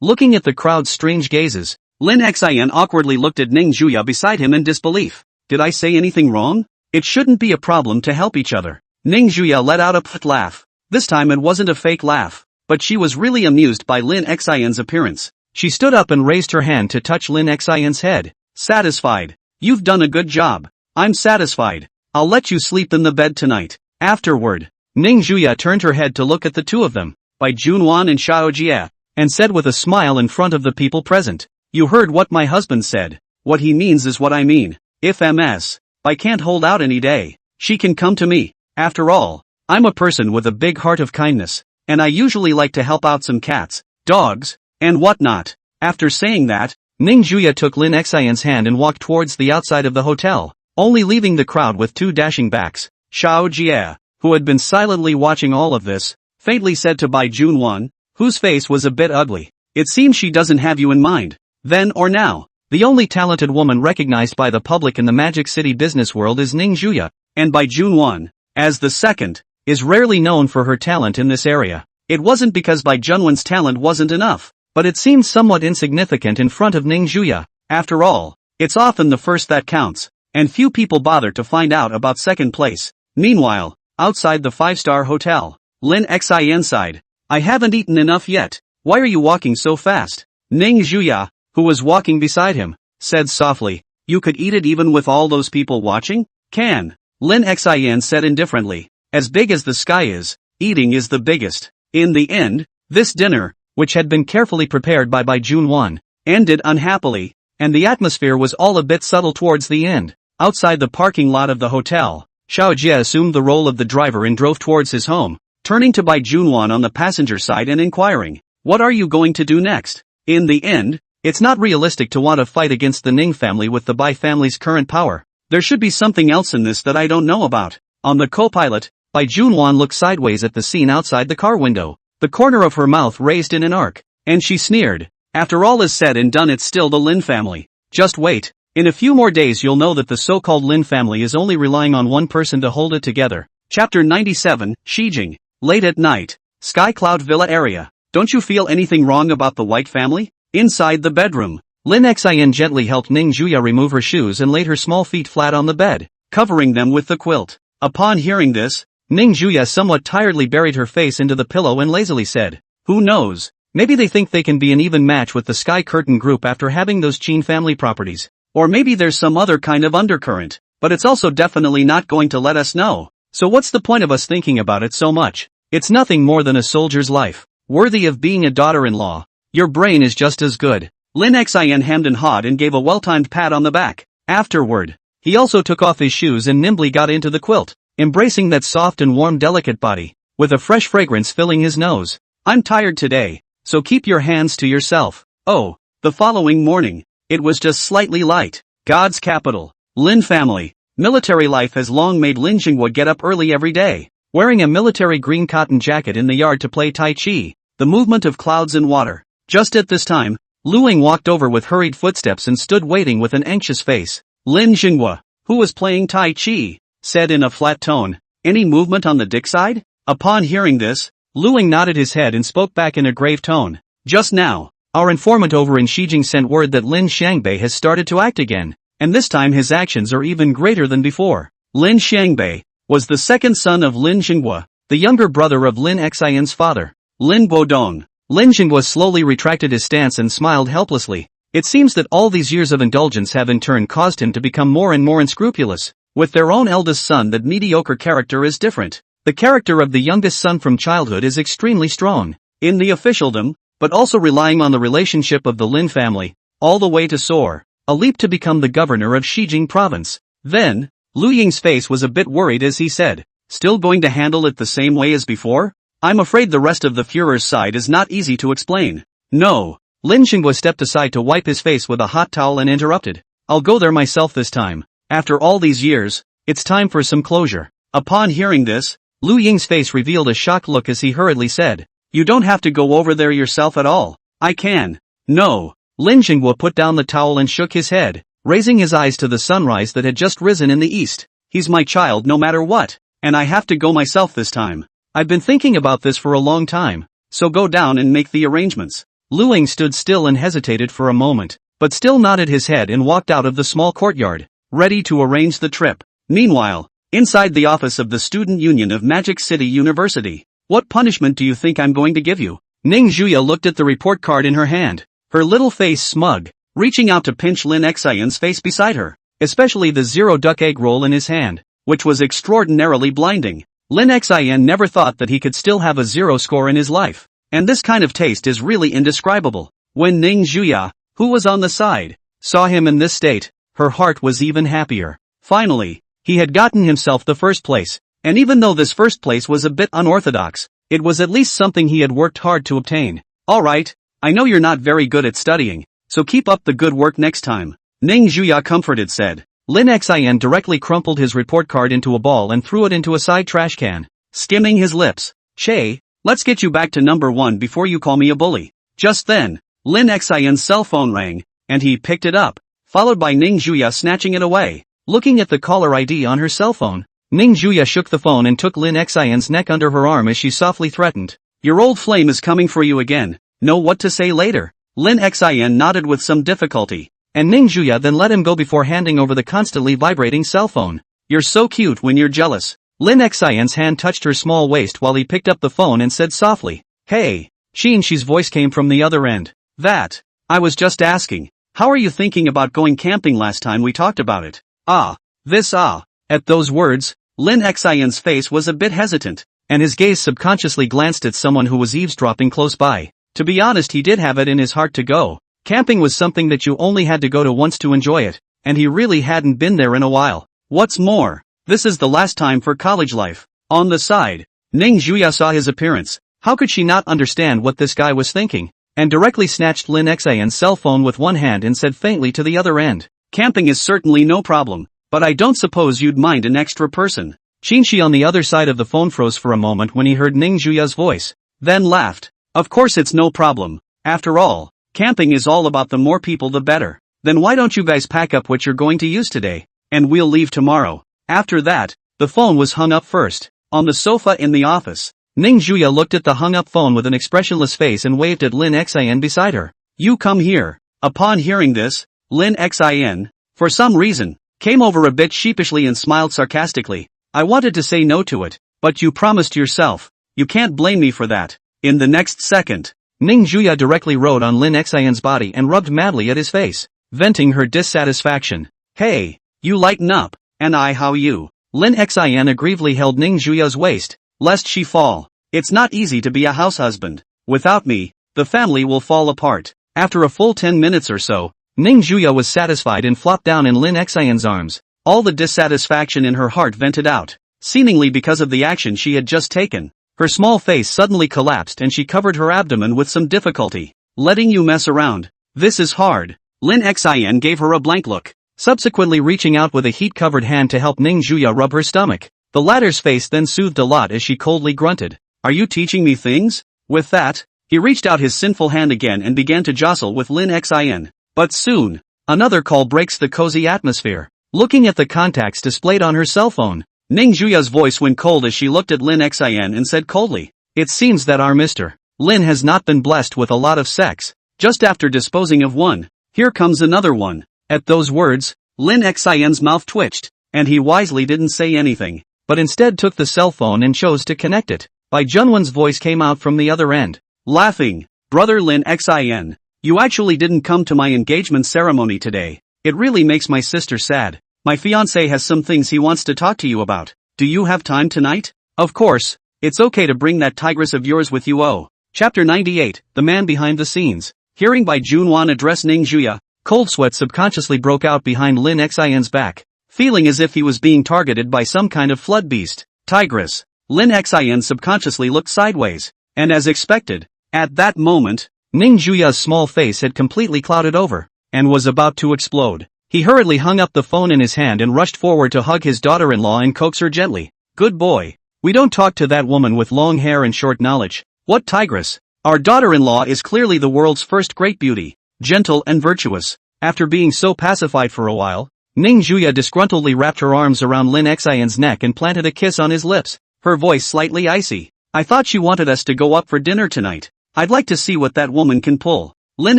Looking at the crowd's strange gazes, Lin Xin awkwardly looked at Ning Juya beside him in disbelief. Did I say anything wrong? It shouldn't be a problem to help each other. Ning Juya let out a pfft laugh. This time it wasn't a fake laugh, but she was really amused by Lin Xin's appearance. She stood up and raised her hand to touch Lin Xin's head. Satisfied. You've done a good job. I'm satisfied. I'll let you sleep in the bed tonight. Afterward, Ning Juya turned her head to look at the two of them, Bai Junwan and Xiao Jie, and said with a smile in front of the people present, "You heard what my husband said. What he means is what I mean. If Ms. Bai can't hold out any day, she can come to me. After all, I'm a person with a big heart of kindness, and I usually like to help out some cats, dogs, and whatnot." After saying that, Ning Juya took Lin Xin's hand and walked towards the outside of the hotel, only leaving the crowd with two dashing backs. Xiao Jie, who had been silently watching all of this, faintly said to Bai Junwan, whose face was a bit ugly, "It seems she doesn't have you in mind. Then or now." The only talented woman recognized by the public in the Magic City business world is Ning Juya, and Bai Junwan, as the second, is rarely known for her talent in this area. It wasn't because Bai Junwan's talent wasn't enough, but it seemed somewhat insignificant in front of Ning Juya. After all, it's often the first that counts, and few people bother to find out about second place. Meanwhile, outside the five-star hotel, Lin Xin sighed. "I haven't eaten enough yet. Why are you walking so fast?" Ning Juya, who was walking beside him, said softly, "You could eat it even with all those people watching?" "Can." Lin Xin said indifferently. "As big as the sky is, eating is the biggest." In the end, this dinner, which had been carefully prepared by Bai Junwan, ended unhappily, and the atmosphere was all a bit subtle towards the end. Outside the parking lot of the hotel, Xiao Jie assumed the role of the driver and drove towards his home, turning to Bai Junwan on the passenger side and inquiring, "What are you going to do next?" In the end, it's not realistic to want to fight against the Ning family with the Bai family's current power. There should be something else in this that I don't know about. On the co-pilot, Bai Junwan looked sideways at the scene outside the car window, the corner of her mouth raised in an arc, and she sneered. After all is said and done, it's still the Lin family. Just wait. In a few more days you'll know that the so-called Lin family is only relying on one person to hold it together. Chapter 97, Shijing. Late at night, Sky Cloud Villa area. Don't you feel anything wrong about the White family? Inside the bedroom, Lin Xin gently helped Ning Juya remove her shoes and laid her small feet flat on the bed, covering them with the quilt. Upon hearing this, Ning Juya somewhat tiredly buried her face into the pillow and lazily said, "Who knows? Maybe they think they can be an even match with the Sky Curtain group after having those Qin family properties. Or maybe there's some other kind of undercurrent, but it's also definitely not going to let us know. So what's the point of us thinking about it so much? It's nothing more than a soldier's life, worthy of being a daughter-in-law. Your brain is just as good." Lin Xin hemmed and hawed and gave a well-timed pat on the back. Afterward, he also took off his shoes and nimbly got into the quilt. embracing that soft and warm delicate body, with a fresh fragrance filling his nose. I'm tired today, so keep your hands to yourself. Oh, the following morning, it was just slightly light. God's capital, Lin family. Military life has long made Lin Xinghua get up early every day, wearing a military green cotton jacket in the yard to play Tai Chi, the movement of clouds and water. Just at this time, Lu Ying walked over with hurried footsteps and stood waiting with an anxious face. Lin Xinghua, who was playing Tai Chi, said in a flat tone, "Any movement on the dick side?" Upon hearing this, Lu Ying nodded his head and spoke back in a grave tone. "Just now, our informant over in Xijing sent word that Lin Xiangbei has started to act again, and this time his actions are even greater than before." Lin Xiangbei was the second son of Lin Xinghua, the younger brother of Lin Xian's father, Lin Guodong. Lin Xinghua slowly retracted his stance and smiled helplessly. It seems that all these years of indulgence have in turn caused him to become more and more unscrupulous. With their own eldest son, that mediocre character is different. The character of the youngest son from childhood is extremely strong, in the officialdom, but also relying on the relationship of the Lin family, all the way to soar, a leap to become the governor of Xijing province. Then, Lu Ying's face was a bit worried as he said, "Still going to handle it the same way as before? I'm afraid the rest of the Führer's side is not easy to explain." "No." Lin Xinghua stepped aside to wipe his face with a hot towel and interrupted. "I'll go there myself this time. After all these years, it's time for some closure." Upon hearing this, Lu Ying's face revealed a shocked look as he hurriedly said, "You don't have to go over there yourself at all. I can." "No." Lin Xinghua put down the towel and shook his head, raising his eyes to the sunrise that had just risen in the east. "He's my child no matter what, and I have to go myself this time. I've been thinking about this for a long time, so go down and make the arrangements." Lu Ying stood still and hesitated for a moment, but still nodded his head and walked out of the small courtyard, ready to arrange the trip. Meanwhile, inside the office of the Student Union of Magic City University, "What punishment do you think I'm going to give you?" Ning Zhuya looked at the report card in her hand, her little face smug, reaching out to pinch Lin Xian's face beside her, especially the zero duck egg roll in his hand, which was extraordinarily blinding. Lin Xian never thought that he could still have a zero score in his life, and this kind of taste is really indescribable. When Ning Zhuya, who was on the side, saw him in this state, her heart was even happier. Finally, he had gotten himself the first place, and even though this first place was a bit unorthodox, it was at least something he had worked hard to obtain. "Alright, I know you're not very good at studying, so keep up the good work next time," Ning Zhuya comforted said. Lin Xian directly crumpled his report card into a ball and threw it into a side trash can, skimming his lips. "Shay, let's get you back to number 1 before you call me a bully." Just then, Lin Xian's cell phone rang, and he picked it up, followed by Ning Zhuya snatching it away. Looking at the caller ID on her cell phone, Ning Zhuya shook the phone and took Lin Xian's neck under her arm as she softly threatened, "Your old flame is coming for you again. Know what to say later." Lin Xian nodded with some difficulty, and Ning Zhuya then let him go before handing over the constantly vibrating cell phone. "You're so cute when you're jealous." Lin Xian's hand touched her small waist while he picked up the phone and said softly, "Hey." She's voice came from the other end. "That. I was just asking. How are you thinking about going camping? Last time we talked about it." At those words, Lin Xian's face was a bit hesitant, and his gaze subconsciously glanced at someone who was eavesdropping close by. To be honest, he did have it in his heart to go. Camping was something that you only had to go to once to enjoy it, and he really hadn't been there in a while. What's more, this is the last time for college life. On the side, Ning Zhuya saw his appearance. How could she not understand what this guy was thinking? And directly snatched Lin Xian's cell phone with one hand and said faintly to the other end, "Camping is certainly no problem, but I don't suppose you'd mind an extra person." Qinshi on the other side of the phone froze for a moment when he heard Ning Zhuya's voice, then laughed. "Of course it's no problem. After all, camping is all about the more people the better. Then why don't you guys pack up what you're going to use today, and we'll leave tomorrow." After that, the phone was hung up first. On the sofa in the office, Ning Zhuya looked at the hung-up phone with an expressionless face and waved at Lin Xian beside her. "You come here." Upon hearing this, Lin Xian, for some reason, came over a bit sheepishly and smiled sarcastically. "I wanted to say no to it, but you promised yourself. You can't blame me for that." In the next second, Ning Zhuya directly rode on Lin Xian's body and rubbed madly at his face, venting her dissatisfaction. "Hey, you lighten up, and how you?" Lin Xian aggressively held Ning Zhuya's waist, lest she fall. "It's not easy to be a house husband. Without me, the family will fall apart." After a full 10 minutes or so, Ning Zhuya was satisfied and flopped down in Lin Xian's arms, all the dissatisfaction in her heart vented out. seemingly because of the action she had just taken. Her small face suddenly collapsed and she covered her abdomen with some difficulty. Letting you mess around. This is hard. Lin Xin gave her a blank look, subsequently reaching out with a heat-covered hand to help Ning Juya rub her stomach. The latter's face then soothed a lot as she coldly grunted. Are you teaching me things? With that, he reached out his sinful hand again and began to jostle with Lin Xin. But soon, another call breaks the cozy atmosphere. Looking at the contacts displayed on her cell phone, Ning Juya's voice went cold as she looked at Lin Xin and said coldly, "It seems that our Mr. Lin has not been blessed with a lot of sex. Just after disposing of one, here comes another one." At those words, Lin Xin's mouth twitched, and he wisely didn't say anything, but instead took the cell phone and chose to connect it. Bai Junwen's voice came out from the other end, laughing, "Brother Lin Xin, you actually didn't come to my engagement ceremony today. It really makes my sister sad. My fiancé has some things he wants to talk to you about. Do you have time tonight? Of course, it's okay to bring that tigress of yours with you." Oh. Chapter 98, The Man Behind the Scenes. Hearing Bai Junwan address Ning Juya, cold sweat subconsciously broke out behind Lin Xin's back, feeling as if he was being targeted by some kind of flood beast. Tigress. Lin Xin subconsciously looked sideways, and as expected, at that moment, Ning Juya's small face had completely clouded over, and was about to explode. He hurriedly hung up the phone in his hand and rushed forward to hug his daughter-in-law and coax her gently. "Good boy. We don't talk to that woman with long hair and short knowledge." "What tigress? Our daughter-in-law is clearly the world's first great beauty, gentle and virtuous." After being so pacified for a while, Ning Juya disgruntledly wrapped her arms around Lin Xin's neck and planted a kiss on his lips, her voice slightly icy. "I thought she wanted us to go up for dinner tonight. I'd like to see what that woman can pull." Lin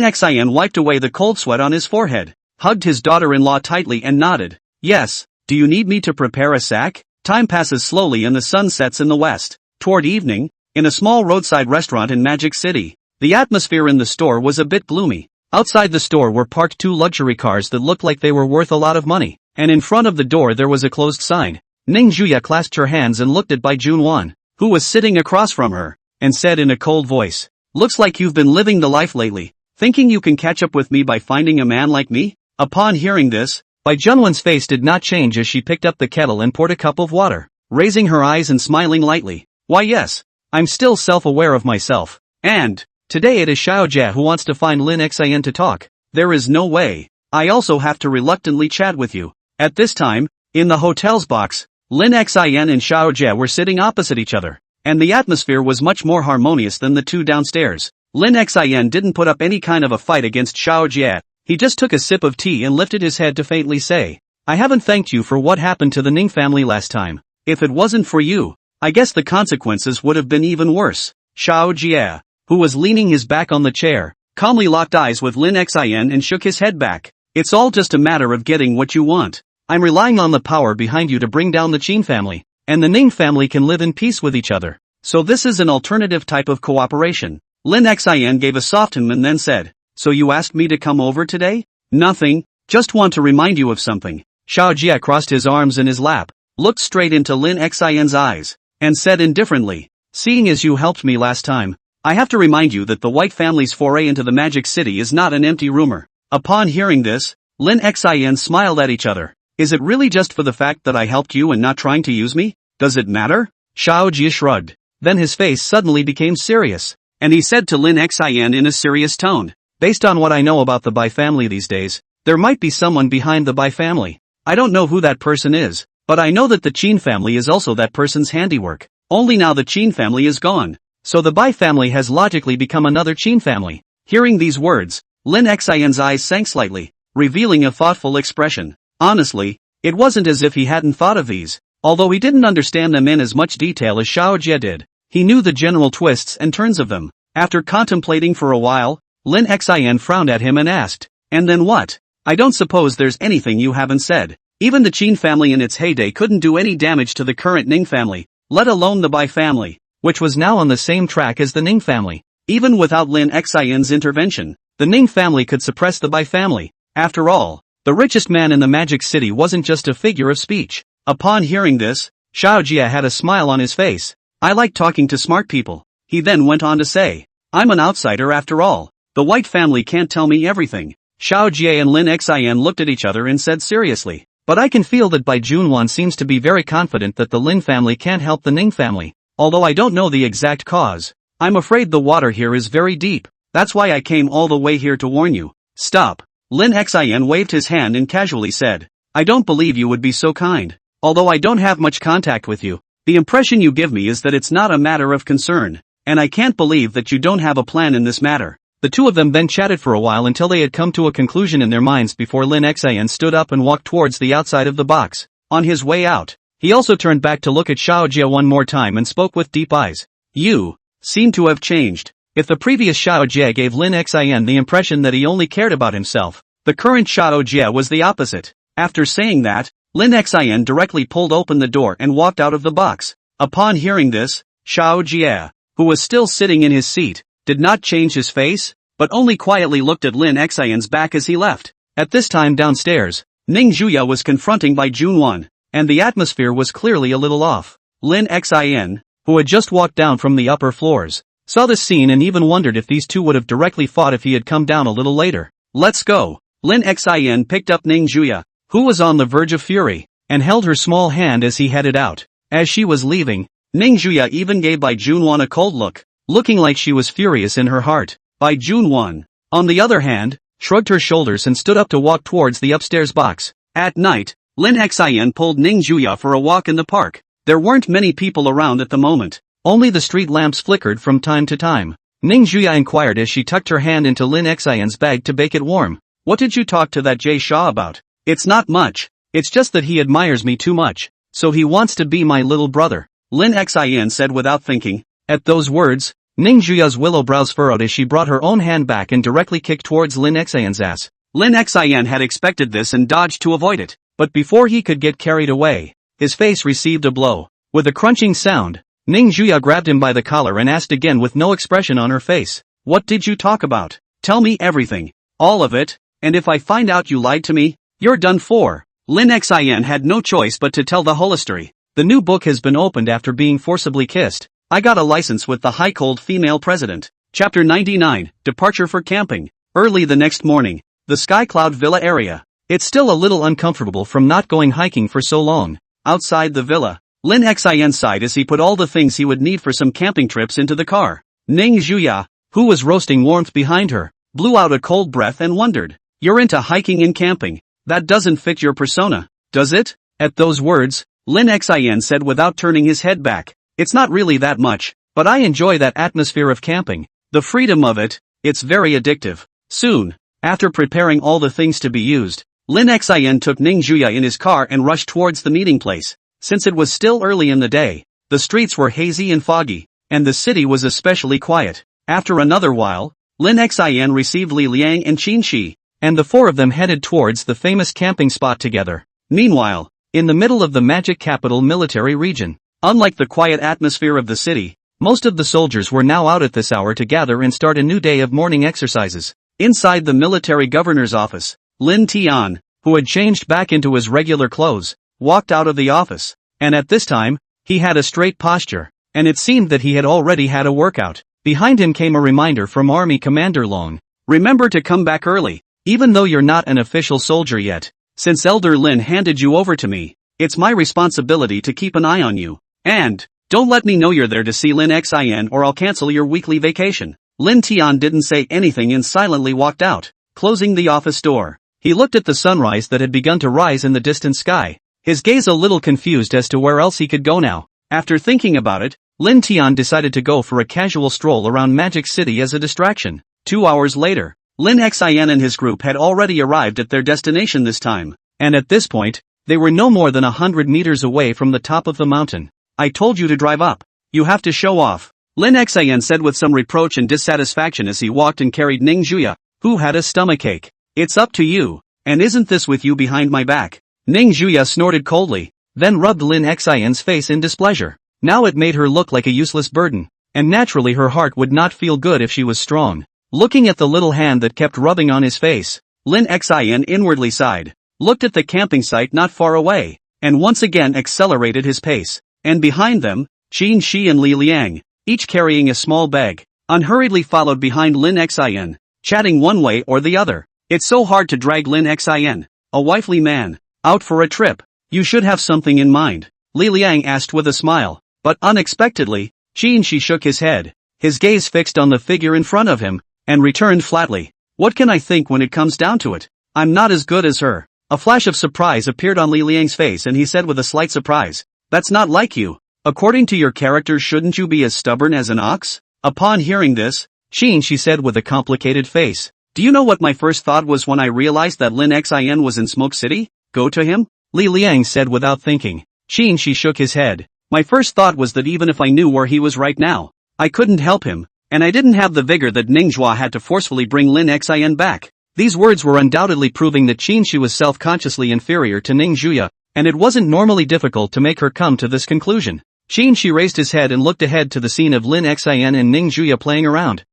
Xin wiped away the cold sweat on his forehead, hugged his daughter-in-law tightly and nodded. "Yes, do you need me to prepare a sack?" Time passes slowly and the sun sets in the west. Toward evening, in a small roadside restaurant in Magic City, the atmosphere in the store was a bit gloomy. Outside the store were parked two luxury cars that looked like they were worth a lot of money, and in front of the door there was a closed sign. Ning Juya clasped her hands and looked at Bai Junwan, who was sitting across from her, and said in a cold voice, "Looks like you've been living the life lately, thinking you can catch up with me by finding a man like me?" Upon hearing this, Bai Junwan's face did not change as she picked up the kettle and poured a cup of water, raising her eyes and smiling lightly. "Why yes, I'm still self-aware of myself, and today it is Xiaojia who wants to find Lin Xin to talk. There is no way I also have to reluctantly chat with you." At this time, in the hotel's box, Lin Xin and Xiaojia were sitting opposite each other, and the atmosphere was much more harmonious than the two downstairs. Lin Xin didn't put up any kind of a fight against Xiaojia. He just took a sip of tea and lifted his head to faintly say, "I haven't thanked you for what happened to the Ning family last time. If it wasn't for you, I guess the consequences would have been even worse." Xiaojia, who was leaning his back on the chair, calmly locked eyes with Lin Xin and shook his head back. "It's all just a matter of getting what you want. I'm relying on the power behind you to bring down the Qin family, and the Ning family can live in peace with each other. So this is an alternative type of cooperation." Lin Xin gave a soft hum and then said, "So you asked me to come over today?" "Nothing, just want to remind you of something." Xiaojia crossed his arms in his lap, looked straight into Lin Xin's eyes, and said indifferently, "Seeing as you helped me last time, I have to remind you that the White family's foray into the Magic City is not an empty rumor." Upon hearing this, Lin Xin smiled at each other. "Is it really just for the fact that I helped you and not trying to use me? Does it matter?" Xiaojia shrugged. Then his face suddenly became serious, and he said to Lin Xin in a serious tone, "Based on what I know about the Bai family these days, there might be someone behind the Bai family. I don't know who that person is, but I know that the Qin family is also that person's handiwork. Only now the Qin family is gone, so the Bai family has logically become another Qin family." Hearing these words, Lin Xin's eyes sank slightly, revealing a thoughtful expression. Honestly, it wasn't as if he hadn't thought of these, although he didn't understand them in as much detail as Xiaojia did. He knew the general twists and turns of them. After contemplating for a while, Lin Xin frowned at him and asked, "And then what? I don't suppose there's anything you haven't said. Even the Qin family in its heyday couldn't do any damage to the current Ning family, let alone the Bai family, which was now on the same track as the Ning family. Even without Lin Xin's intervention, the Ning family could suppress the Bai family. After all, the richest man in the Magic City wasn't just a figure of speech." Upon hearing this, Xiaojia had a smile on his face. "I like talking to smart people." He then went on to say, "I'm an outsider after all. The White family can't tell me everything." Xiaojia and Lin Xin looked at each other and said seriously, But I can feel that Bai Junwan seems to be very confident that the Lin family can't help the Ning family, although I don't know the exact cause. I'm afraid the water here is very deep. That's why I came all the way here to warn you. Stop. Lin Xin waved his hand and casually said, I don't believe you would be so kind. Although I don't have much contact with you, the impression you give me is that it's not a matter of concern, and I can't believe that you don't have a plan in this matter. The two of them then chatted for a while until they had come to a conclusion in their minds before Lin Xin stood up and walked towards the outside of the box. On his way out, he also turned back to look at Xiao Jia one more time and spoke with deep eyes. You seem to have changed. If the previous Xiao Jia gave Lin Xin the impression that he only cared about himself, the current Xiao Jia was the opposite. After saying that, Lin Xin directly pulled open the door and walked out of the box. Upon hearing this, Xiao Jia, who was still sitting in his seat, did not change his face, but only quietly looked at Lin Xin's back as he left. At this time downstairs, Ning Zhuya was confronting Bai Junwan, and the atmosphere was clearly a little off. Lin Xin, who had just walked down from the upper floors, saw this scene and even wondered if these two would have directly fought if he had come down a little later. Let's go. Lin Xin picked up Ning Zhuya, who was on the verge of fury, and held her small hand as he headed out. As she was leaving, Ning Zhuya even gave Bai Junwan a cold look, looking like she was furious in her heart. Bai Junwan, on the other hand, shrugged her shoulders and stood up to walk towards the upstairs box. At night, Lin Xin pulled Ning Zhuya for a walk in the park. There weren't many people around at the moment. Only the street lamps flickered from time to time. Ning Zhuya inquired as she tucked her hand into Lin Xin's bag to bake it warm. What did you talk to that Jay Shah about? It's not much. It's just that he admires me too much, so he wants to be my little brother, Lin Xin said without thinking. At those words, Ning Zhuya's willow brows furrowed as she brought her own hand back and directly kicked towards Lin Xin's ass. Lin Xin had expected this and dodged to avoid it, but before he could get carried away, his face received a blow. With a crunching sound, Ning Zhuya grabbed him by the collar and asked again with no expression on her face. What did you talk about? Tell me everything. All of it, and if I find out you lied to me, you're done for. Lin Xin had no choice but to tell the whole story. The new book has been opened after being forcibly kissed. I got a license with the high cold female president. Chapter 99, Departure for Camping. Early the next morning, the Sky Cloud Villa area. It's still a little uncomfortable from not going hiking for so long. Outside the villa, Lin Xin sighed as he put all the things he would need for some camping trips into the car. Ning Zhuya, who was roasting warmth behind her, blew out a cold breath and wondered. You're into hiking and camping. That doesn't fit your persona, does it? At those words, Lin Xin said without turning his head back. It's not really that much, but I enjoy that atmosphere of camping. The freedom of it, it's very addictive. Soon, after preparing all the things to be used, Lin Xin took Ning Zhuya in his car and rushed towards the meeting place. Since it was still early in the day, the streets were hazy and foggy, and the city was especially quiet. After another while, Lin Xin received Li Liang and Qin Shi, and the four of them headed towards the famous camping spot together. Meanwhile, in the middle of the magic capital military region, unlike the quiet atmosphere of the city, most of the soldiers were now out at this hour to gather and start a new day of morning exercises. Inside the military governor's office, Lin Tian, who had changed back into his regular clothes, walked out of the office, and at this time, he had a straight posture, and it seemed that he had already had a workout. Behind him came a reminder from Army Commander Long. Remember to come back early, even though you're not an official soldier yet. Since Elder Lin handed you over to me, it's my responsibility to keep an eye on you. And, don't let me know you're there to see Lin Xin or I'll cancel your weekly vacation. Lin Tian didn't say anything and silently walked out, closing the office door. He looked at the sunrise that had begun to rise in the distant sky, his gaze a little confused as to where else he could go now. After thinking about it, Lin Tian decided to go for a casual stroll around Magic City as a distraction. 2 hours later, Lin Xin and his group had already arrived at their destination this time, and at this point, they were no more than 100 meters away from the top of the mountain. I told you to drive up. You have to show off, Lin Xin said with some reproach and dissatisfaction as he walked and carried Ning Zhuya, who had a stomachache. It's up to you, and isn't this with you behind my back? Ning Zhuya snorted coldly, then rubbed Lin Xin's face in displeasure. Now it made her look like a useless burden, and naturally her heart would not feel good if she was strong. Looking at the little hand that kept rubbing on his face, Lin Xin inwardly sighed, looked at the camping site not far away, and once again accelerated his pace. And behind them, Qin Shi and Li Liang, each carrying a small bag, unhurriedly followed behind Lin Xin, chatting one way or the other. It's so hard to drag Lin Xin, a wifely man, Out for a trip. You should have something in mind, Li Liang asked with a smile. But unexpectedly, Qin Shi shook his head, his gaze fixed on the figure in front of him, and returned flatly. What can I think when it comes down to it? I'm not as good as her. A flash of surprise appeared on Li Liang's face and he said with a slight surprise, that's not like you. According to your character, shouldn't you be as stubborn as an ox? Upon hearing this, Qin Shi said with a complicated face, do you know what my first thought was when I realized that Lin Xin was in Smoke City? Go to him? Li Liang said without thinking. Qin Shi shook his head. My first thought was that even if I knew where he was right now, I couldn't help him, and I didn't have the vigor that Ningxua had to forcefully bring Lin Xin back. These words were undoubtedly proving that Qin Shi was self-consciously inferior to Ning Zhuya, and it wasn't normally difficult to make her come to this conclusion. Qin Shi raised his head and looked ahead to the scene of Lin Xin and Ning Zhuya playing around,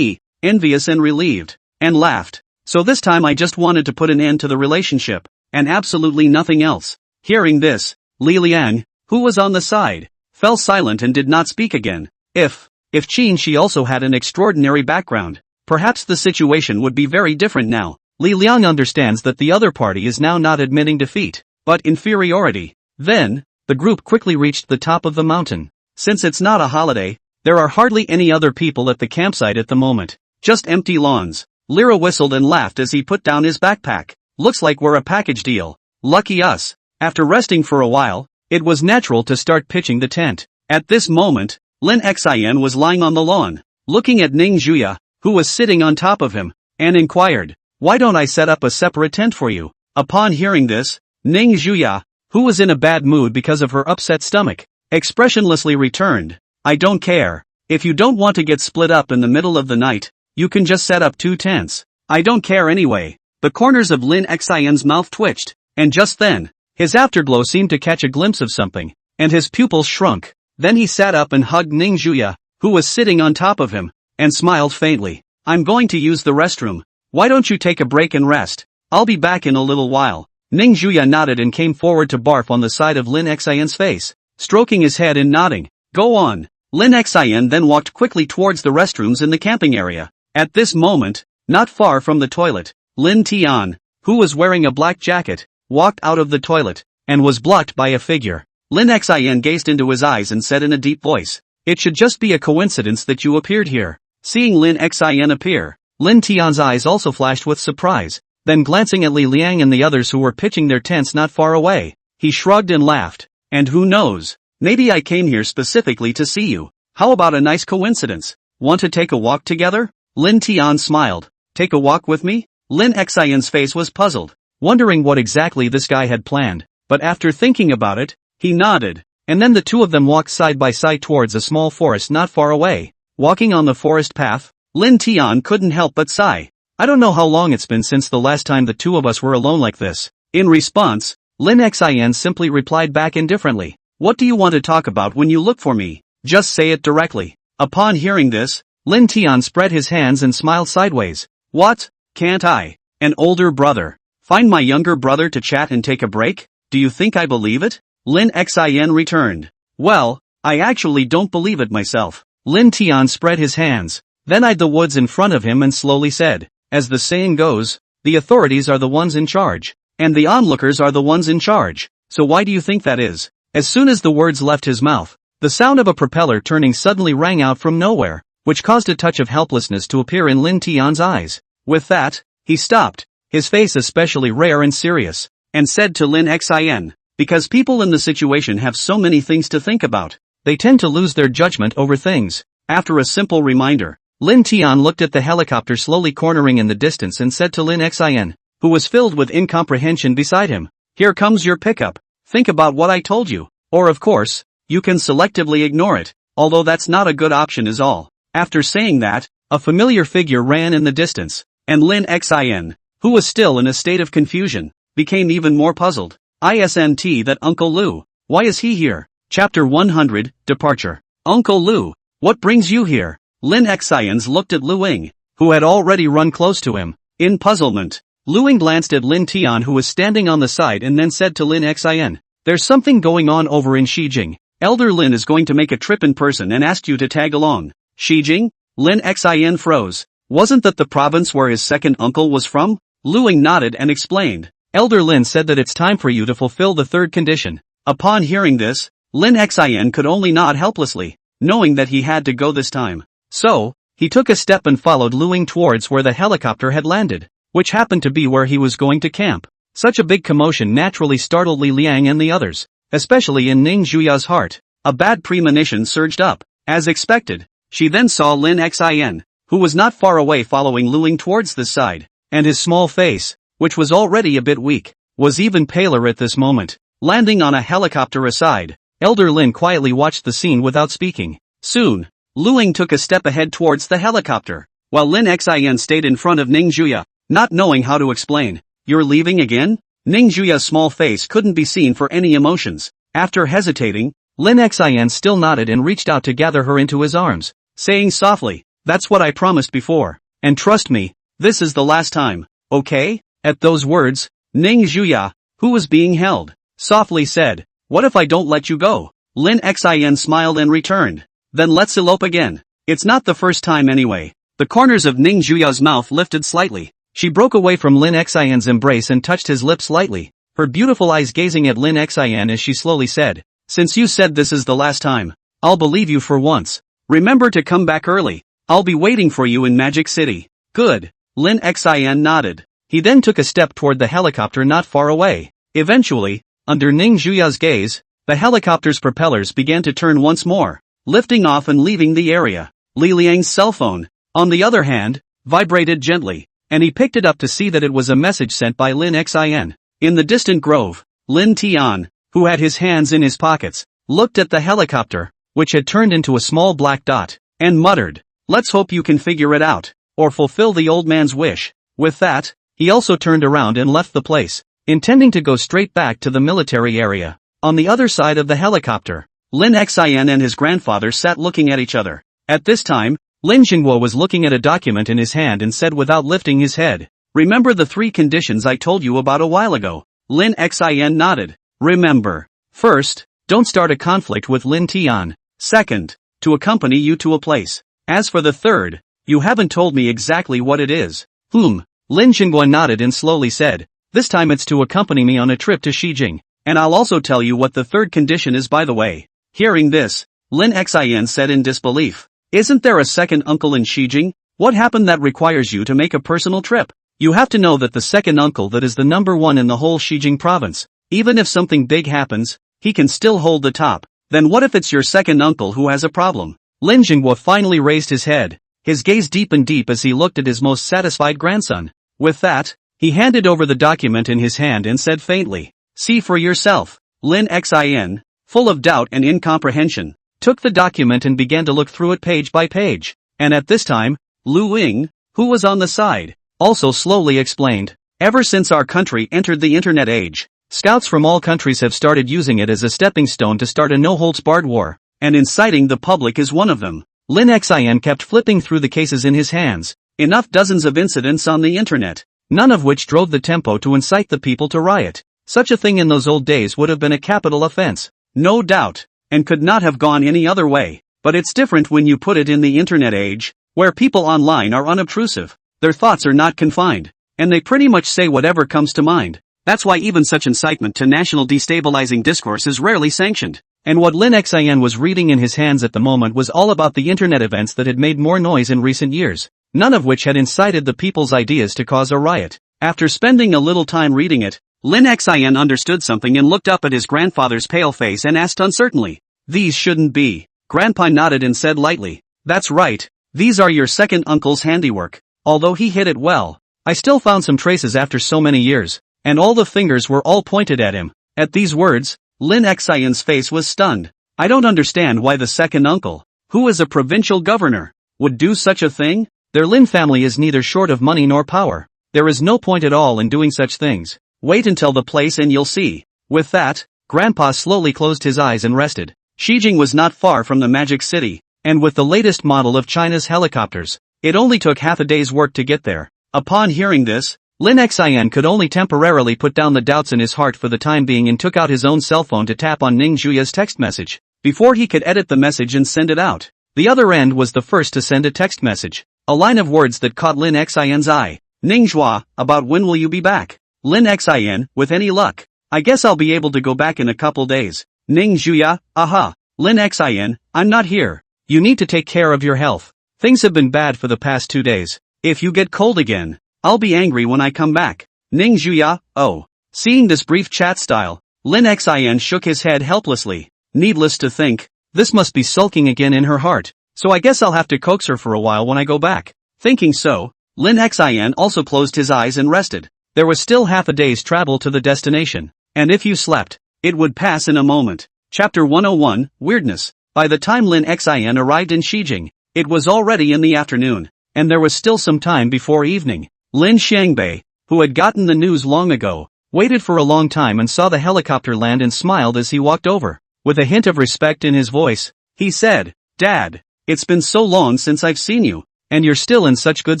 envious and relieved, and laughed. So this time I just wanted to put an end to the relationship, and absolutely nothing else. Hearing this, Li Liang, who was on the side, fell silent and did not speak again. If Qin Shi also had an extraordinary background, perhaps the situation would be very different now. Li Liang understands that the other party is now not admitting defeat, but inferiority. Then, the group quickly reached the top of the mountain. Since it's not a holiday, there are hardly any other people at the campsite at the moment. Just empty lawns. Lyra whistled and laughed as he put down his backpack. Looks like we're a package deal. Lucky us. After resting for a while, it was natural to start pitching the tent. At this moment, Lin Xin was lying on the lawn, looking at Ning Zhuya, who was sitting on top of him, and inquired, why don't I set up a separate tent for you? Upon hearing this, Ning Zhuya, who was in a bad mood because of her upset stomach, expressionlessly returned, I don't care. If you don't want to get split up in the middle of the night, you can just set up 2 tents. I don't care anyway. The corners of Lin Xin's mouth twitched, and just then, his afterglow seemed to catch a glimpse of something, and his pupils shrunk. Then he sat up and hugged Ning Zhuya, who was sitting on top of him, and smiled faintly. I'm going to use the restroom. Why don't you take a break and rest? I'll be back in a little while. Ning Zhuya nodded and came forward to barf on the side of Lin Xin's face, stroking his head and nodding. Go on. Lin Xin then walked quickly towards the restrooms in the camping area. At this moment, not far from the toilet, Lin Tian, who was wearing a black jacket, walked out of the toilet, and was blocked by a figure. Lin Xin gazed into his eyes and said in a deep voice, it should just be a coincidence that you appeared here. Seeing Lin Xin appear, Lin Tian's eyes also flashed with surprise. Then glancing at Li Liang and the others who were pitching their tents not far away, he shrugged and laughed. And who knows? Maybe I came here specifically to see you. How about a nice coincidence? Want to take a walk together? Lin Tian smiled. Take a walk with me? Lin Xin's face was puzzled, wondering what exactly this guy had planned, but after thinking about it, he nodded, and then the two of them walked side by side towards a small forest not far away. Walking on the forest path, Lin Tian couldn't help but sigh. I don't know how long it's been since the last time the two of us were alone like this. In response, Lin Xin simply replied back indifferently. What do you want to talk about when you look for me? Just say it directly. Upon hearing this, Lin Tian spread his hands and smiled sideways. What? Can't I, an older brother, find my younger brother to chat and take a break? Do you think I believe it? Lin Xin returned. Well, I actually don't believe it myself. Lin Tian spread his hands, then eyed the woods in front of him and slowly said, as the saying goes, the authorities are the ones in charge, and the onlookers are the ones in charge. So why do you think that is? As soon as the words left his mouth, the sound of a propeller turning suddenly rang out from nowhere, which caused a touch of helplessness to appear in Lin Tian's eyes. With that, he stopped, his face especially rare and serious, and said to Lin Xin, because people in the situation have so many things to think about, they tend to lose their judgment over things. After a simple reminder, Lin Tian looked at the helicopter slowly cornering in the distance and said to Lin Xin, who was filled with incomprehension beside him, here comes your pickup. Think about what I told you. Or of course, you can selectively ignore it, although that's not a good option is all. After saying that, a familiar figure ran in the distance, and Lin Xin, who was still in a state of confusion, became even more puzzled. Isn't that Uncle Lu? Why is he here? Chapter 100, Departure. Uncle Lu, what brings you here? Lin Xians looked at Lu Ying, who had already run close to him, in puzzlement. Lu Ying glanced at Lin Tian who was standing on the side and then said to Lin Xin, there's something going on over in Xijing. Elder Lin is going to make a trip in person and asked you to tag along. Xijing? Lin Xin froze. Wasn't that the province where his second uncle was from? Lu Ying nodded and explained. Elder Lin said that it's time for you to fulfill the third condition. Upon hearing this, Lin Xin could only nod helplessly, knowing that he had to go this time. So, he took a step and followed Lu Ying towards where the helicopter had landed, which happened to be where he was going to camp. Such a big commotion naturally startled Li Liang and the others, especially in Ning Zhuya's heart. A bad premonition surged up. As expected, she then saw Lin Xin, who was not far away following Lu Ying towards this side, and his small face, which was already a bit weak, was even paler at this moment. Landing on a helicopter aside, Elder Lin quietly watched the scene without speaking. Soon, Lu Ying took a step ahead towards the helicopter, while Lin Xin stayed in front of Ning Zhuya, not knowing how to explain. You're leaving again? Ning Zhuya's small face couldn't be seen for any emotions. After hesitating, Lin Xin still nodded and reached out to gather her into his arms, saying softly, that's what I promised before. And trust me, this is the last time, okay? At those words, Ning Zhuya, who was being held, softly said, what if I don't let you go? Lin Xin smiled and returned. Then let's elope again. It's not the first time anyway. The corners of Ning Zhuya's mouth lifted slightly. She broke away from Lin Xin's embrace and touched his lips lightly, her beautiful eyes gazing at Lin Xin as she slowly said, since you said this is the last time, I'll believe you for once. Remember to come back early. I'll be waiting for you in Magic City. Good. Lin Xin nodded. He then took a step toward the helicopter not far away. Eventually, under Ning Zhuya's gaze, the helicopter's propellers began to turn once more, lifting off and leaving the area. Li Liang's cell phone, on the other hand, vibrated gently, and he picked it up to see that it was a message sent by Lin Xin. In the distant grove, Lin Tian, who had his hands in his pockets, looked at the helicopter, which had turned into a small black dot, and muttered, let's hope you can figure it out, or fulfill the old man's wish. With that, he also turned around and left the place, intending to go straight back to the military area. On the other side of the helicopter, Lin Xin and his grandfather sat looking at each other. At this time, Lin Jingguo was looking at a document in his hand and said without lifting his head, remember the 3 conditions I told you about a while ago? Lin Xin nodded. Remember. First, don't start a conflict with Lin Tian. Second, to accompany you to a place. As for the third, you haven't told me exactly what it is. Lin Jingguo nodded and slowly said, this time it's to accompany me on a trip to Xijing, and I'll also tell you what the third condition is by the way. Hearing this, Lin Xin said in disbelief, isn't there a second uncle in Xijing? What happened that requires you to make a personal trip? You have to know that the second uncle that is the number 1 in the whole Xijing province, even if something big happens, he can still hold the top. Then what if it's your second uncle who has a problem? Lin Jingguo finally raised his head, his gaze deepened deep as he looked at his most satisfied grandson. With that, he handed over the document in his hand and said faintly, see for yourself. Lin Xin, full of doubt and incomprehension, took the document and began to look through it page by page. And at this time, Lu Ying, who was on the side, also slowly explained, ever since our country entered the internet age, scouts from all countries have started using it as a stepping stone to start a no-holds-barred war, and inciting the public is one of them. Lin Xin kept flipping through the cases in his hands, enough dozens of incidents on the internet, none of which drove the tempo to incite the people to riot. Such a thing in those old days would have been a capital offense, no doubt, and could not have gone any other way. But it's different when you put it in the internet age, where people online are unobtrusive, their thoughts are not confined, and they pretty much say whatever comes to mind. That's why even such incitement to national destabilizing discourse is rarely sanctioned. And what Lin Xin was reading in his hands at the moment was all about the internet events that had made more noise in recent years, none of which had incited the people's ideas to cause a riot. After spending a little time reading it, Lin Xin understood something and looked up at his grandfather's pale face and asked uncertainly, these shouldn't be. Grandpa nodded and said lightly, that's right, these are your second uncle's handiwork. Although he hid it well, I still found some traces after so many years, and all the fingers were all pointed at him. At these words, Lin Xion's face was stunned. I don't understand why the second uncle, who is a provincial governor, would do such a thing. Their Lin family is neither short of money nor power. There is no point at all in doing such things. Wait until the place and you'll see. With that, Grandpa slowly closed his eyes and rested. Xijing was not far from the Magic City, and with the latest model of China's helicopters, it only took half a day's work to get there. Upon hearing this, Lin Xian could only temporarily put down the doubts in his heart for the time being and took out his own cell phone to tap on Ning Zhuya's text message. Before he could edit the message and send it out, the other end was the first to send a text message. A line of words that caught Lin Xian's eye. Ning Zhua, about when will you be back? Lin Xin, with any luck. I guess I'll be able to go back in a couple days. Ning Zhuya, aha. Lin Xin, I'm not here. You need to take care of your health. Things have been bad for the past 2 days. If you get cold again, I'll be angry when I come back. Ning Zhuya, oh. Seeing this brief chat style, Lin Xin shook his head helplessly. Needless to think, this must be sulking again in her heart, so I guess I'll have to coax her for a while when I go back. Thinking so, Lin Xin also closed his eyes and rested. There was still half a day's travel to the destination, and if you slept, it would pass in a moment. Chapter 101, Weirdness. By the time Lin Xin arrived in Shijing, it was already in the afternoon, and there was still some time before evening. Lin Xiangbei, who had gotten the news long ago, waited for a long time and saw the helicopter land and smiled as he walked over. With a hint of respect in his voice, he said, "Dad, it's been so long since I've seen you, and you're still in such good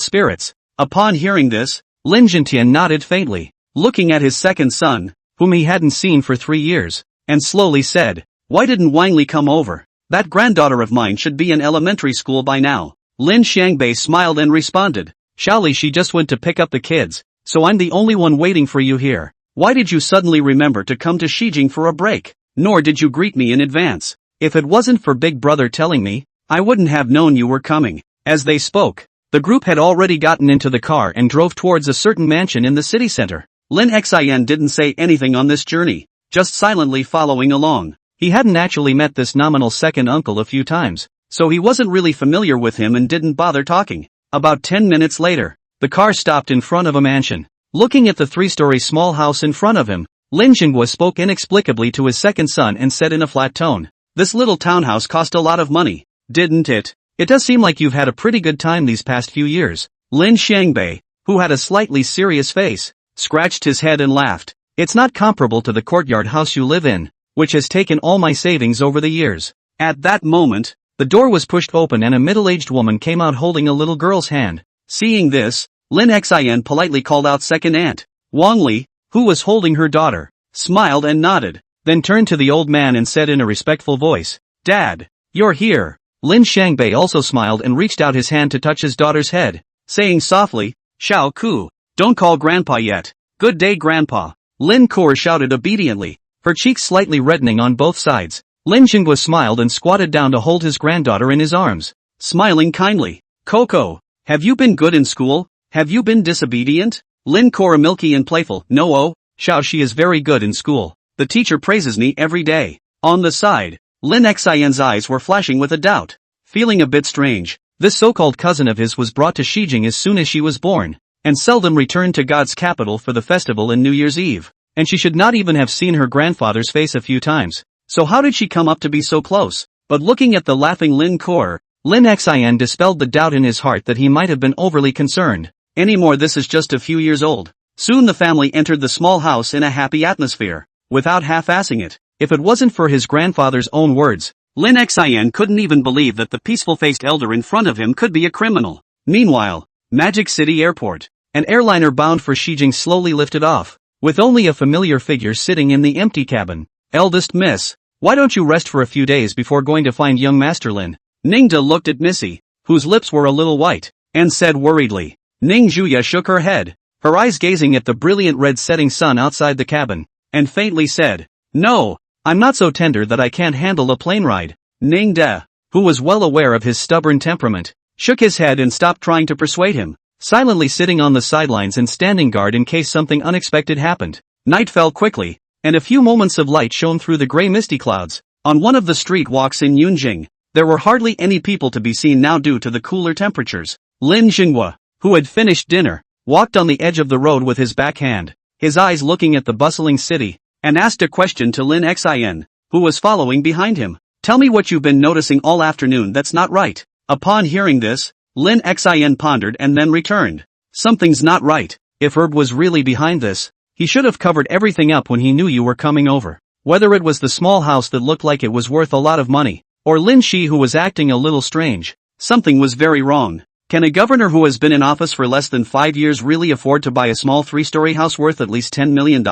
spirits." Upon hearing this, Lin Jintian nodded faintly, looking at his second son, whom he hadn't seen for 3 years, and slowly said, "Why didn't Wang Li come over? That granddaughter of mine should be in elementary school by now." Lin Xiangbei smiled and responded, "Xiaoli, she just went to pick up the kids, so I'm the only one waiting for you here. Why did you suddenly remember to come to Shijing for a break? Nor did you greet me in advance. If it wasn't for Big Brother telling me, I wouldn't have known you were coming." As they spoke, the group had already gotten into the car and drove towards a certain mansion in the city center. Lin Xin didn't say anything on this journey, just silently following along. He hadn't actually met this nominal second uncle a few times, so he wasn't really familiar with him and didn't bother talking. About 10 minutes later, the car stopped in front of a mansion. Looking at the 3-story small house in front of him, Lin Jinghua spoke inexplicably to his second son and said in a flat tone, "This little townhouse cost a lot of money, didn't it? It does seem like you've had a pretty good time these past few years." Lin Xiangbei, who had a slightly serious face, scratched his head and laughed. "It's not comparable to the courtyard house you live in, which has taken all my savings over the years." At that moment, the door was pushed open and a middle-aged woman came out holding a little girl's hand. Seeing this, Lin Xin politely called out second aunt, Wang Li, who was holding her daughter, smiled and nodded, then turned to the old man and said in a respectful voice, "Dad, you're here." Lin Xiangbei also smiled and reached out his hand to touch his daughter's head, saying softly, "Xiao Ku, don't call Grandpa yet." "Good day, Grandpa." Lin Kuo shouted obediently, her cheeks slightly reddening on both sides. Lin Jinghua smiled and squatted down to hold his granddaughter in his arms, smiling kindly. "Coco, have you been good in school? Have you been disobedient?" Lin Kuo, milky and playful, "No, oh, Xiao, she is very good in school. The teacher praises me every day." On the side, Lin Xian's eyes were flashing with a doubt. Feeling a bit strange, this so-called cousin of his was brought to Shijing as soon as she was born, and seldom returned to God's capital for the festival and New Year's Eve, and she should not even have seen her grandfather's face a few times. So how did she come up to be so close? But looking at the laughing Lin Kuo, Lin Xian dispelled the doubt in his heart that he might have been overly concerned. Anymore, this is just a few years old. Soon the family entered the small house in a happy atmosphere, without half-assing it. If it wasn't for his grandfather's own words, Lin Xian couldn't even believe that the peaceful-faced elder in front of him could be a criminal. Meanwhile, Magic City Airport, an airliner bound for Shijing slowly lifted off, with only a familiar figure sitting in the empty cabin. "Eldest miss, why don't you rest for a few days before going to find young Master Lin?" Ningda looked at Missy, whose lips were a little white, and said worriedly. Ning Zhuya shook her head, her eyes gazing at the brilliant red setting sun outside the cabin, and faintly said, "No, I'm not so tender that I can't handle a plane ride." Ningda, who was well aware of his stubborn temperament, shook his head and stopped trying to persuade him, silently sitting on the sidelines and standing guard in case something unexpected happened. Night fell quickly, and a few moments of light shone through the gray misty clouds. On one of the street walks in Yunjing, there were hardly any people to be seen now due to the cooler temperatures. Lin Jinghua, who had finished dinner, walked on the edge of the road with his backhand, his eyes looking at the bustling city, and asked a question to Lin Xin, who was following behind him. "Tell me what you've been noticing all afternoon that's not right." Upon hearing this, Lin Xin pondered and then returned. "Something's not right. If Herb was really behind this, he should have covered everything up when he knew you were coming over. Whether it was the small house that looked like it was worth a lot of money, or Lin Shi who was acting a little strange, something was very wrong. Can a governor who has been in office for less than 5 years really afford to buy a small 3-story house worth at least $10 million?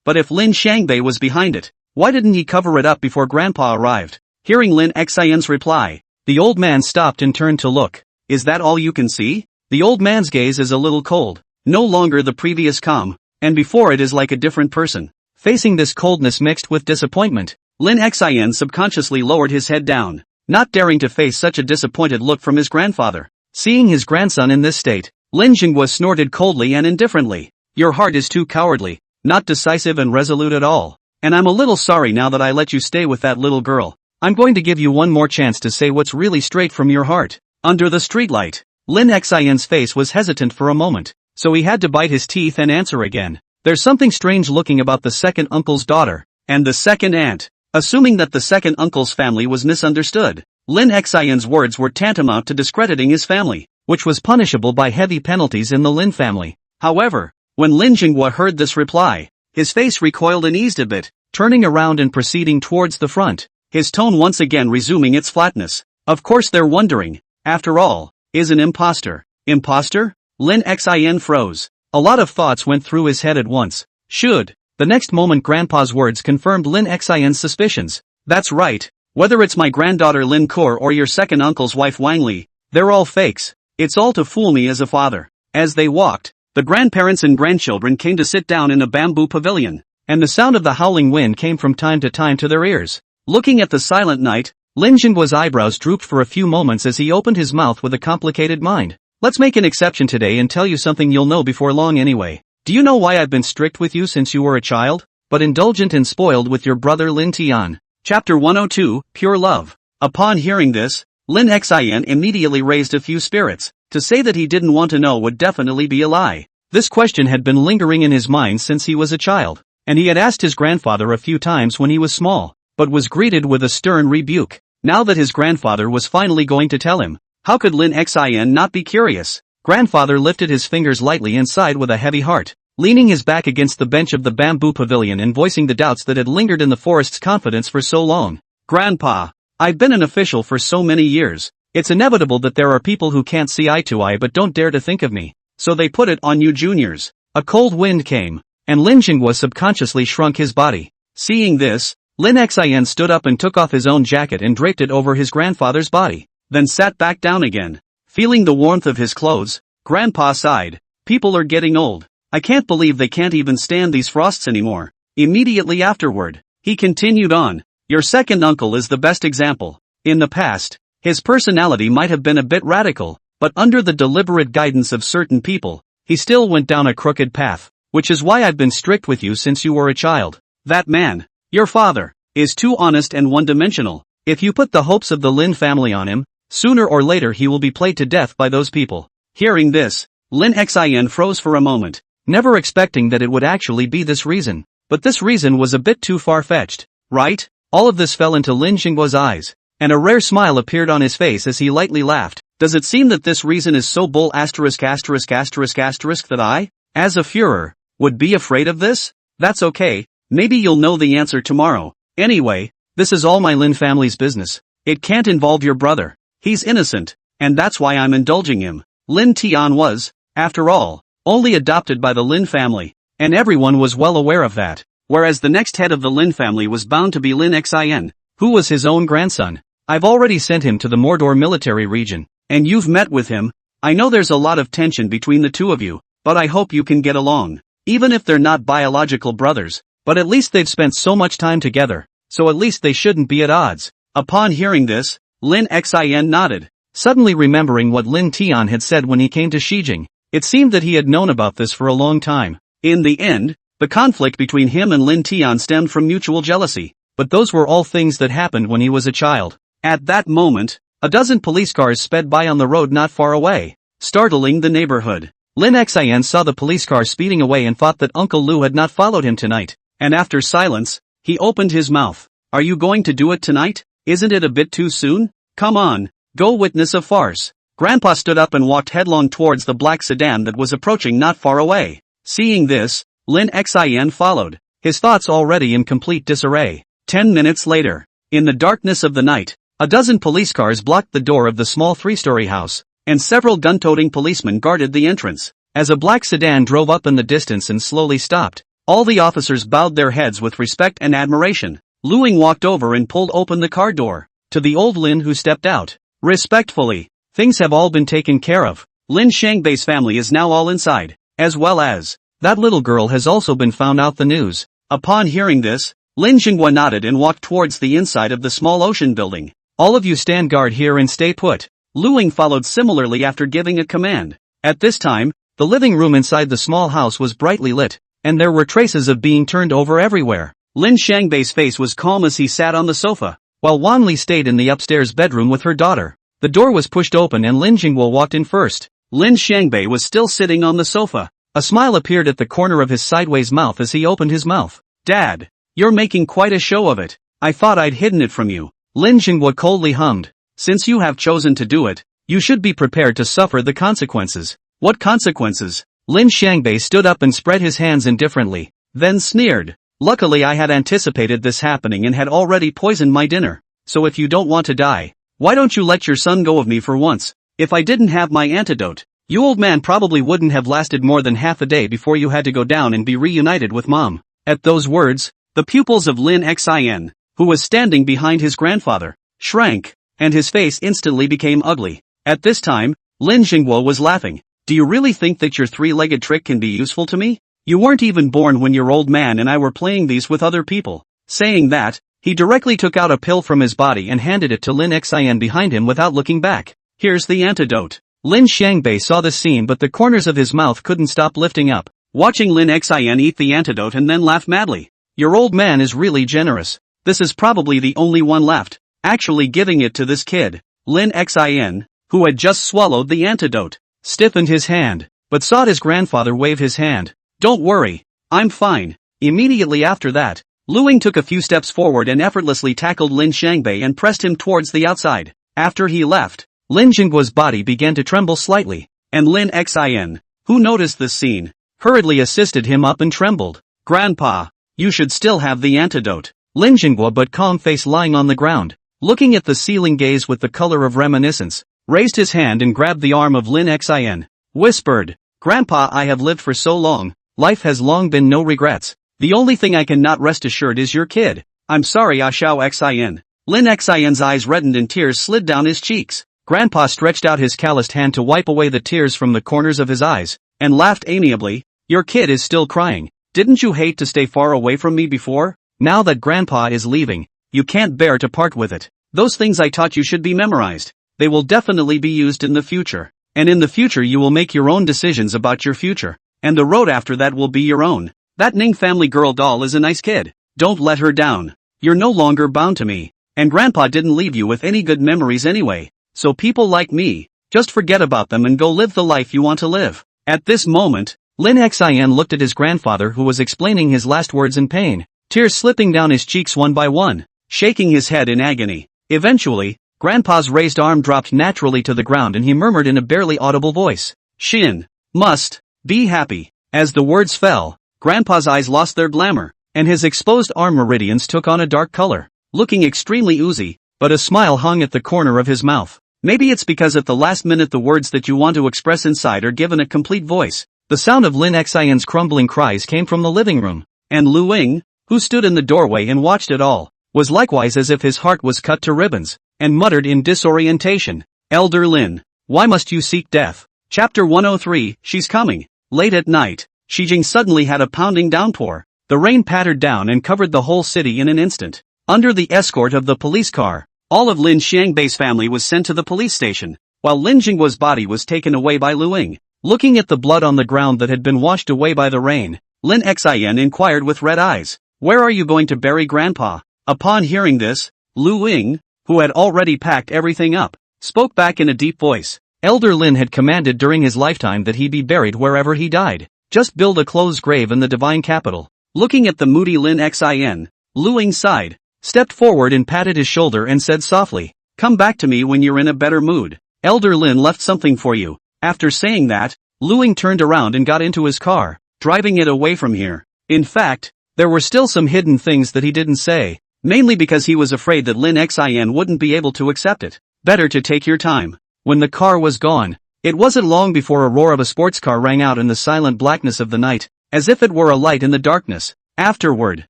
But if Lin Xiangbei was behind it, why didn't he cover it up before Grandpa arrived?" Hearing Lin Xian's reply, the old man stopped and turned to look. "Is that all you can see?" The old man's gaze is a little cold, no longer the previous calm, and before it is like a different person. Facing this coldness mixed with disappointment, Lin Xin subconsciously lowered his head down, not daring to face such a disappointed look from his grandfather. Seeing his grandson in this state, Lin Jinghua snorted coldly and indifferently. Your heart is too cowardly, not decisive and resolute at all. And I'm a little sorry now that I let you stay with that little girl. I'm going to give you one more chance to say what's really straight from your heart. Under the streetlight, Lin Xin's face was hesitant for a moment, so he had to bite his teeth and answer again. There's something strange looking about the second uncle's daughter, and the second aunt. Assuming that the second uncle's family was misunderstood, Lin Xin's words were tantamount to discrediting his family, which was punishable by heavy penalties in the Lin family. However, when Lin Jinghua heard this reply, his face recoiled and eased a bit, turning around and proceeding towards the front, his tone once again resuming its flatness. Of course they're wondering, after all, is an imposter. Imposter? Lin Xin froze. A lot of thoughts went through his head at once. Should. The next moment Grandpa's words confirmed Lin Xin's suspicions. That's right. Whether it's my granddaughter Lin Kur or your second uncle's wife Wang Li, they're all fakes. It's all to fool me as a father. As they walked, the grandparents and grandchildren came to sit down in a bamboo pavilion, and the sound of the howling wind came from time to time to their ears. Looking at the silent night, Lin Jinghua's eyebrows drooped for a few moments as he opened his mouth with a complicated mind. Let's make an exception today and tell you something you'll know before long anyway. Do you know why I've been strict with you since you were a child, but indulgent and spoiled with your brother Lin Tian? Chapter 102, Pure Love. Upon hearing this, Lin Xin immediately raised a few spirits. To say that he didn't want to know would definitely be a lie. This question had been lingering in his mind since he was a child, and he had asked his grandfather a few times when he was small, but was greeted with a stern rebuke. Now that his grandfather was finally going to tell him, how could Lin Xin not be curious? Grandfather lifted his fingers lightly and sighed with a heavy heart, leaning his back against the bench of the bamboo pavilion and voicing the doubts that had lingered in the forest's confidence for so long. Grandpa, I've been an official for so many years. It's inevitable that there are people who can't see eye to eye but don't dare to think of me. So they put it on you juniors. A cold wind came, and Lin Jinghua subconsciously shrunk his body. Seeing this, Lin Xin stood up and took off his own jacket and draped it over his grandfather's body, then sat back down again. Feeling the warmth of his clothes, Grandpa sighed. People are getting old. I can't believe they can't even stand these frosts anymore. Immediately afterward, he continued on. Your second uncle is the best example. In the past, his personality might have been a bit radical, but under the deliberate guidance of certain people, he still went down a crooked path, which is why I've been strict with you since you were a child. That man, your father, is too honest and one-dimensional. If you put the hopes of the Lin family on him, sooner or later he will be played to death by those people. Hearing this, Lin Xin froze for a moment, never expecting that it would actually be this reason. But this reason was a bit too far-fetched, right? All of this fell into Lin Jinghua's eyes, and a rare smile appeared on his face as he lightly laughed. Does it seem that this reason is so bull that I, as a Führer, would be afraid of this? That's okay, maybe you'll know the answer tomorrow. Anyway, this is all my Lin family's business. It can't involve your brother. He's innocent, and that's why I'm indulging him. Lin Tian was, after all, only adopted by the Lin family, and everyone was well aware of that. Whereas the next head of the Lin family was bound to be Lin Xin, who was his own grandson. I've already sent him to the Mordor military region, and you've met with him. I know there's a lot of tension between the two of you, but I hope you can get along. Even if they're not biological brothers, but at least they've spent so much time together, so at least they shouldn't be at odds. Upon hearing this, Lin Xin nodded, suddenly remembering what Lin Tian had said when he came to Shijing. It seemed that he had known about this for a long time. In the end, the conflict between him and Lin Tian stemmed from mutual jealousy, but those were all things that happened when he was a child. At that moment, a dozen police cars sped by on the road not far away, startling the neighborhood. Lin Xin saw the police car speeding away and thought that Uncle Lu had not followed him tonight, and after silence, he opened his mouth. Are you going to do it tonight? Isn't it a bit too soon? Come on, go witness a farce. Grandpa stood up and walked headlong towards the black sedan that was approaching not far away. Seeing this, Lin Xin followed, his thoughts already in complete disarray. 10 minutes later, in the darkness of the night, a dozen police cars blocked the door of the small three-story house, and several gun-toting policemen guarded the entrance. As a black sedan drove up in the distance and slowly stopped, all the officers bowed their heads with respect and admiration. Luing walked over and pulled open the car door. To the old Lin who stepped out, respectfully, things have all been taken care of. Lin Shangbei's family is now all inside, as well as That little girl has also been found out the news. Upon hearing this, Lin Jinghua nodded and walked towards the inside of the small ocean building. All of you stand guard here and stay put. Lu Ying followed similarly after giving a command. At this time, the living room inside the small house was brightly lit, and there were traces of being turned over everywhere. Lin Shangbei's face was calm as he sat on the sofa, while Wan Li stayed in the upstairs bedroom with her daughter. The door was pushed open and Lin Jinghua walked in first. Lin Shangbei was still sitting on the sofa. A smile appeared at the corner of his sideways mouth as he opened his mouth. Dad, you're making quite a show of it. I thought I'd hidden it from you. Lin Jinghua coldly hummed. Since you have chosen to do it, you should be prepared to suffer the consequences. What consequences? Lin Shangbei stood up and spread his hands indifferently, then sneered. Luckily I had anticipated this happening and had already poisoned my dinner. So if you don't want to die, why don't you let your son go of me for once? If I didn't have my antidote, you old man probably wouldn't have lasted more than half a day before you had to go down and be reunited with mom. At those words, the pupils of Lin Xin, who was standing behind his grandfather, shrank, and his face instantly became ugly. At this time, Lin Jinghua was laughing. Do you really think that your three-legged trick can be useful to me? You weren't even born when your old man and I were playing these with other people. Saying that, he directly took out a pill from his body and handed it to Lin Xin behind him without looking back. Here's the antidote. Lin Shangbei saw the scene but the corners of his mouth couldn't stop lifting up, watching Lin Xin eat the antidote and then laugh madly. Your old man is really generous. This is probably the only one left, actually giving it to this kid. Lin Xin, who had just swallowed the antidote, stiffened his hand, but saw his grandfather wave his hand. Don't worry, I'm fine. Immediately after that, Lu Ying took a few steps forward and effortlessly tackled Lin Shangbei and pressed him towards the outside. After he left, Lin Jinghua's body began to tremble slightly, and Lin Xin, who noticed this scene, hurriedly assisted him up and trembled. Grandpa, you should still have the antidote. Lin Jinghua, but calm face lying on the ground, looking at the ceiling gaze with the color of reminiscence, raised his hand and grabbed the arm of Lin Xin, whispered, Grandpa, I have lived for so long, life has long been no regrets. The only thing I cannot rest assured is your kid. I'm sorry, Xiao Xin. Lin Xin's eyes reddened and tears slid down his cheeks. Grandpa stretched out his calloused hand to wipe away the tears from the corners of his eyes, and laughed amiably. Your kid is still crying. Didn't you hate to stay far away from me before? Now that Grandpa is leaving, you can't bear to part with it. Those things I taught you should be memorized. They will definitely be used in the future. And in the future you will make your own decisions about your future. And the road after that will be your own. That Ning family girl doll is a nice kid. Don't let her down. You're no longer bound to me. And Grandpa didn't leave you with any good memories anyway. So people like me, just forget about them and go live the life you want to live. At this moment, Lin Xin looked at his grandfather who was explaining his last words in pain, tears slipping down his cheeks one by one, shaking his head in agony. Eventually, Grandpa's raised arm dropped naturally to the ground and he murmured in a barely audible voice, Shin, must, be happy. As the words fell, Grandpa's eyes lost their glamour, and his exposed arm meridians took on a dark color, looking extremely oozy, but a smile hung at the corner of his mouth. Maybe it's because at the last minute the words that you want to express inside are given a complete voice. The sound of Lin Xin's crumbling cries came from the living room, and Lu Ying, who stood in the doorway and watched it all, was likewise as if his heart was cut to ribbons, and muttered in disorientation, Elder Lin, why must you seek death? Chapter 103, She's Coming. Late at night, Shijing suddenly had a pounding downpour. The rain pattered down and covered the whole city in an instant. Under the escort of the police car, all of Lin Shangbei's family was sent to the police station, while Lin Jinghua's body was taken away by Lu Ying. Looking at the blood on the ground that had been washed away by the rain, Lin Xin inquired with red eyes, Where are you going to bury Grandpa? Upon hearing this, Lu Ying, who had already packed everything up, spoke back in a deep voice. Elder Lin had commanded during his lifetime that he be buried wherever he died. Just build a closed grave in the divine capital. Looking at the moody Lin Xin, Lu Ying sighed, stepped forward and patted his shoulder and said softly, Come back to me when you're in a better mood. Elder Lin left something for you. After saying that, Lu Ying turned around and got into his car, driving it away from here. In fact, there were still some hidden things that he didn't say, mainly because he was afraid that Lin Xin wouldn't be able to accept it. Better to take your time. When the car was gone, it wasn't long before a roar of a sports car rang out in the silent blackness of the night, as if it were a light in the darkness. Afterward,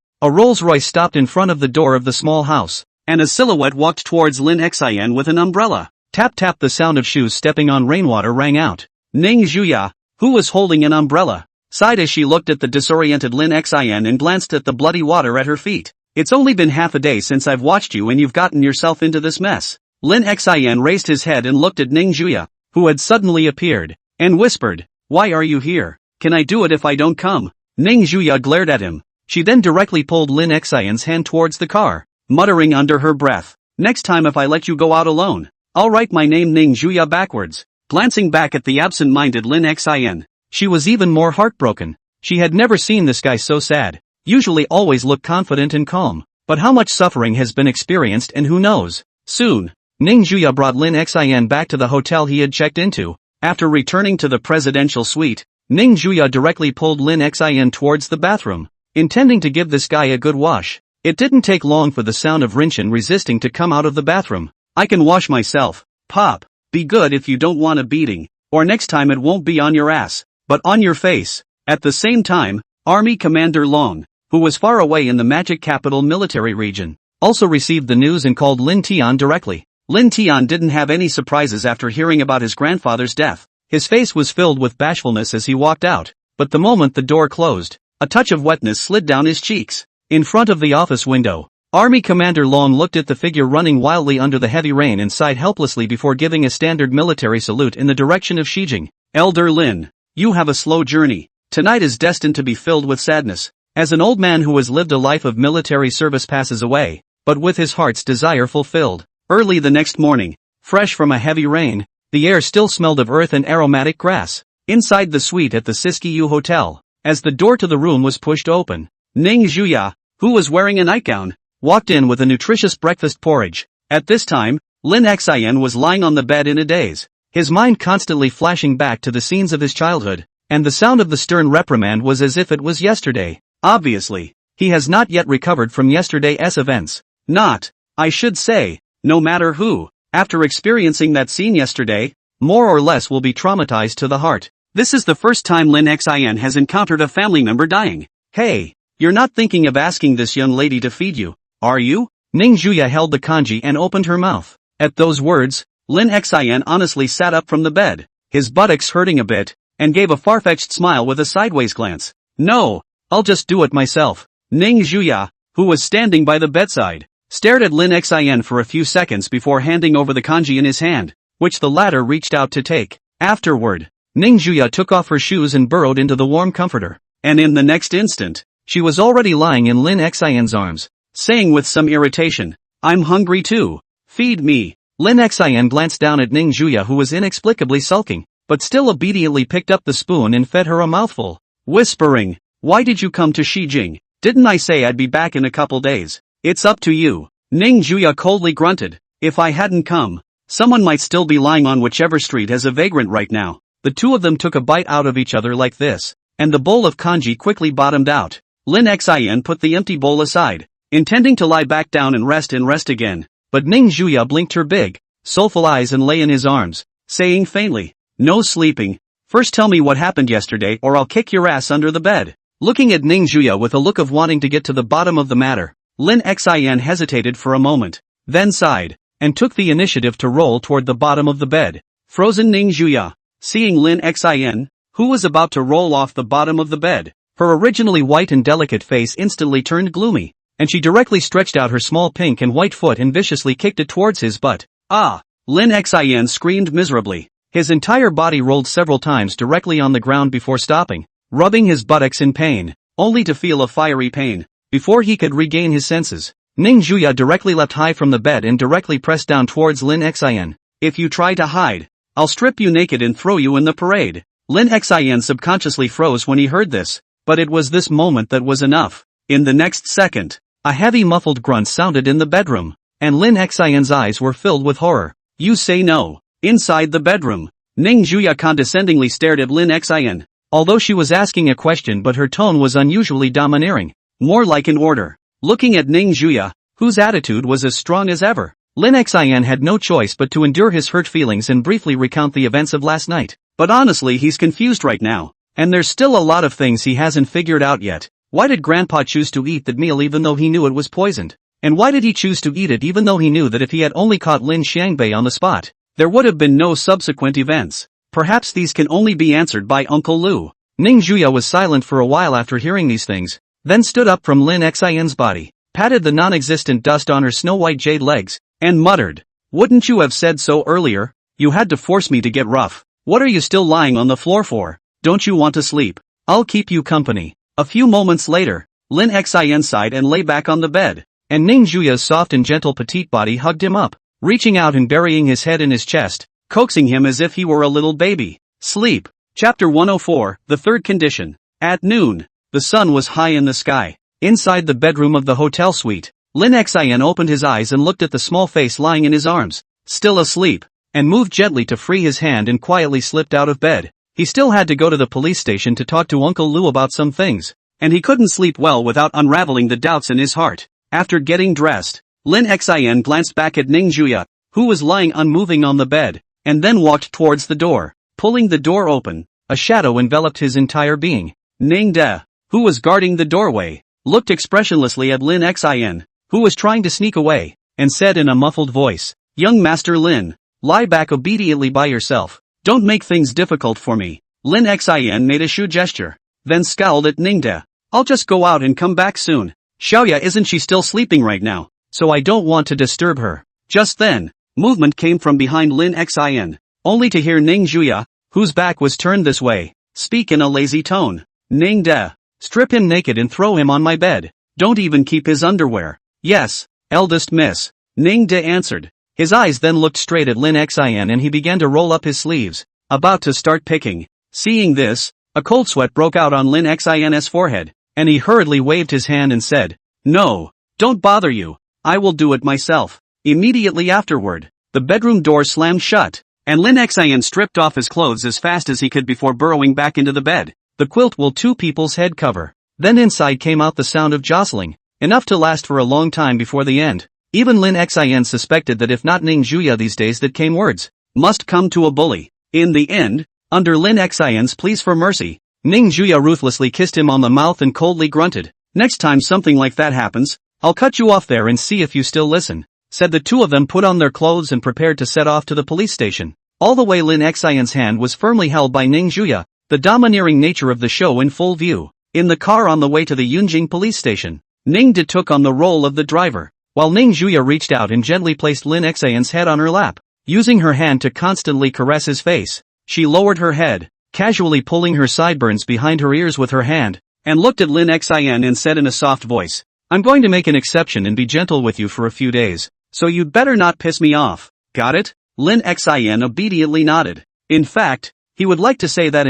a Rolls-Royce stopped in front of the door of the small house, and a silhouette walked towards Lin Xin with an umbrella. Tap tap, the sound of shoes stepping on rainwater rang out. Ning Zhuya, who was holding an umbrella, sighed as she looked at the disoriented Lin Xin and glanced at the bloody water at her feet. It's only been half a day since I've watched you and you've gotten yourself into this mess. Lin Xin raised his head and looked at Ning Juya, who had suddenly appeared, and whispered, "Why are you here? Can I do it if I don't come?" Ning Juya glared at him. She then directly pulled Lin Xion's hand towards the car, muttering under her breath, "Next time if I let you go out alone, I'll write my name Ning Juya backwards." Glancing back at the absent-minded Lin Xian, she was even more heartbroken. She had never seen this guy so sad. Usually always look confident and calm, but how much suffering has been experienced and who knows. Soon, Ning Juya brought Lin Xian back to the hotel he had checked into. After returning to the presidential suite, Ning Juya directly pulled Lin Xian towards the bathroom, intending to give this guy a good wash. It didn't take long for the sound of Rinshin resisting to come out of the bathroom. "I can wash myself, Pop. Be good if you don't want a beating, or next time it won't be on your ass, but on your face." At the same time, Army Commander Long, who was far away in the Magic Capital military region, also received the news and called Lin Tian directly. Lin Tian didn't have any surprises after hearing about his grandfather's death. His face was filled with bashfulness as he walked out, but the moment the door closed, a touch of wetness slid down his cheeks. In front of the office window, Army Commander Long looked at the figure running wildly under the heavy rain and sighed helplessly before giving a standard military salute in the direction of Shijing. "Elder Lin, you have a slow journey. Tonight is destined to be filled with sadness, as an old man who has lived a life of military service passes away, but with his heart's desire fulfilled." Early the next morning, fresh from a heavy rain, the air still smelled of earth and aromatic grass. Inside the suite at the Siskiyou Hotel, as the door to the room was pushed open, Ning Juya, who was wearing a nightgown, walked in with a nutritious breakfast porridge. At this time, Lin Xian was lying on the bed in a daze, his mind constantly flashing back to the scenes of his childhood, and the sound of the stern reprimand was as if it was yesterday. Obviously, he has not yet recovered from yesterday's events. Not, I should say, no matter who, after experiencing that scene yesterday, more or less will be traumatized to the heart. This is the first time Lin Xian has encountered a family member dying. "Hey, you're not thinking of asking this young lady to feed you, are you?" Ning Juya held the kanji and opened her mouth. At those words, Lin Xian honestly sat up from the bed, his buttocks hurting a bit, and gave a far-fetched smile with a sideways glance. "No, I'll just do it myself." Ning Juya, who was standing by the bedside, stared at Lin Xian for a few seconds before handing over the kanji in his hand, which the latter reached out to take. Afterward, Ning Juya took off her shoes and burrowed into the warm comforter, and in the next instant, she was already lying in Lin Xian's arms, saying with some irritation, "I'm hungry too. Feed me." Lin Xian glanced down at Ning Juya, who was inexplicably sulking, but still obediently picked up the spoon and fed her a mouthful, whispering, "Why did you come to Shijing? Didn't I say I'd be back in a couple days? It's up to you." Ning Juya coldly grunted, "If I hadn't come, someone might still be lying on whichever street as a vagrant right now." The two of them took a bite out of each other like this, and the bowl of kanji quickly bottomed out. Lin Xian put the empty bowl aside, intending to lie back down and rest again, but Ning Juya blinked her big, soulful eyes and lay in his arms, saying faintly, "No sleeping. First tell me what happened yesterday or I'll kick your ass under the bed." Looking at Ning Juya with a look of wanting to get to the bottom of the matter, Lin Xian hesitated for a moment, then sighed, and took the initiative to roll toward the bottom of the bed. Frozen Ning Juya, seeing Lin Xian, who was about to roll off the bottom of the bed, her originally white and delicate face instantly turned gloomy, and she directly stretched out her small pink and white foot and viciously kicked it towards his butt. "Ah!" Lin Xian screamed miserably. His entire body rolled several times directly on the ground before stopping, rubbing his buttocks in pain, only to feel a fiery pain. Before he could regain his senses, Ning Juya directly leapt high from the bed and directly pressed down towards Lin Xian. "If you try to hide, I'll strip you naked and throw you in the parade." Lin Xian subconsciously froze when he heard this, but it was this moment that was enough. In the next second, a heavy muffled grunt sounded in the bedroom, and Lin Xian's eyes were filled with horror. "You say no." Inside the bedroom, Ning Juya condescendingly stared at Lin Xian, although she was asking a question but her tone was unusually domineering, more like an order. Looking at Ning Juya, whose attitude was as strong as ever, Lin Xian had no choice but to endure his hurt feelings and briefly recount the events of last night. But honestly, he's confused right now, and there's still a lot of things he hasn't figured out yet. Why did Grandpa choose to eat that meal even though he knew it was poisoned? And why did he choose to eat it even though he knew that if he had only caught Lin Xiangbei on the spot, there would have been no subsequent events? Perhaps these can only be answered by Uncle Lu. Ning Juya was silent for a while after hearing these things, then stood up from Lin Xin's body, patted the non-existent dust on her snow-white jade legs, and muttered, "Wouldn't you have said so earlier? You had to force me to get rough. What are you still lying on the floor for? Don't you want to sleep? I'll keep you company." A few moments later, Lin Xin sighed and lay back on the bed, and Ning Juya's soft and gentle petite body hugged him up, reaching out and burying his head in his chest, coaxing him as if he were a little baby. Sleep. Chapter 104, The Third Condition. At noon, the sun was high in the sky. Inside the bedroom of the hotel suite, Lin Xin opened his eyes and looked at the small face lying in his arms, still asleep, and moved gently to free his hand and quietly slipped out of bed. He still had to go to the police station to talk to Uncle Lu about some things, and he couldn't sleep well without unraveling the doubts in his heart. After getting dressed, Lin Xin glanced back at Ning Juya, who was lying unmoving on the bed, and then walked towards the door. Pulling the door open, a shadow enveloped his entire being. Ning De, who was guarding the doorway, looked expressionlessly at Lin Xin, who was trying to sneak away, and said in a muffled voice, "Young Master Lin, lie back obediently by yourself. Don't make things difficult for me." Lin Xin made a shoe gesture, then scowled at Ning De. "I'll just go out and come back soon. Xiaoya isn't she still sleeping right now? So I don't want to disturb her." Just then, movement came from behind Lin Xin, only to hear Ning Juya, whose back was turned this way, speak in a lazy tone. "Ning De, strip him naked and throw him on my bed. Don't even keep his underwear." "Yes, eldest miss," Ning De answered. His eyes then looked straight at Lin Xin and he began to roll up his sleeves, about to start picking. Seeing this, a cold sweat broke out on Lin Xin's forehead, and he hurriedly waved his hand and said, "No, don't bother you, I will do it myself." Immediately afterward, the bedroom door slammed shut, and Lin Xin stripped off his clothes as fast as he could before burrowing back into the bed. The quilt will two people's head cover. Then inside came out the sound of jostling, enough to last for a long time before the end. Even Lin Xin suspected that if not Ning Juya these days that came words, must come to a bully. In the end, under Lin Xin's pleas for mercy, Ning Juya ruthlessly kissed him on the mouth and coldly grunted, "Next time something like that happens, I'll cut you off there and see if you still listen," said. The two of them put on their clothes and prepared to set off to the police station. All the way Lin Xin's hand was firmly held by Ning Juya, the domineering nature of the show in full view. In the car on the way to the Yunjing police station, Ning De took on the role of the driver, while Ning Juya reached out and gently placed Lin Xin's head on her lap. Using her hand to constantly caress his face, she lowered her head, casually pulling her sideburns behind her ears with her hand, and looked at Lin Xin and said in a soft voice, "I'm going to make an exception and be gentle with you for a few days, so you'd better not piss me off. Got it?" Lin Xin obediently nodded. In fact, he would like to say that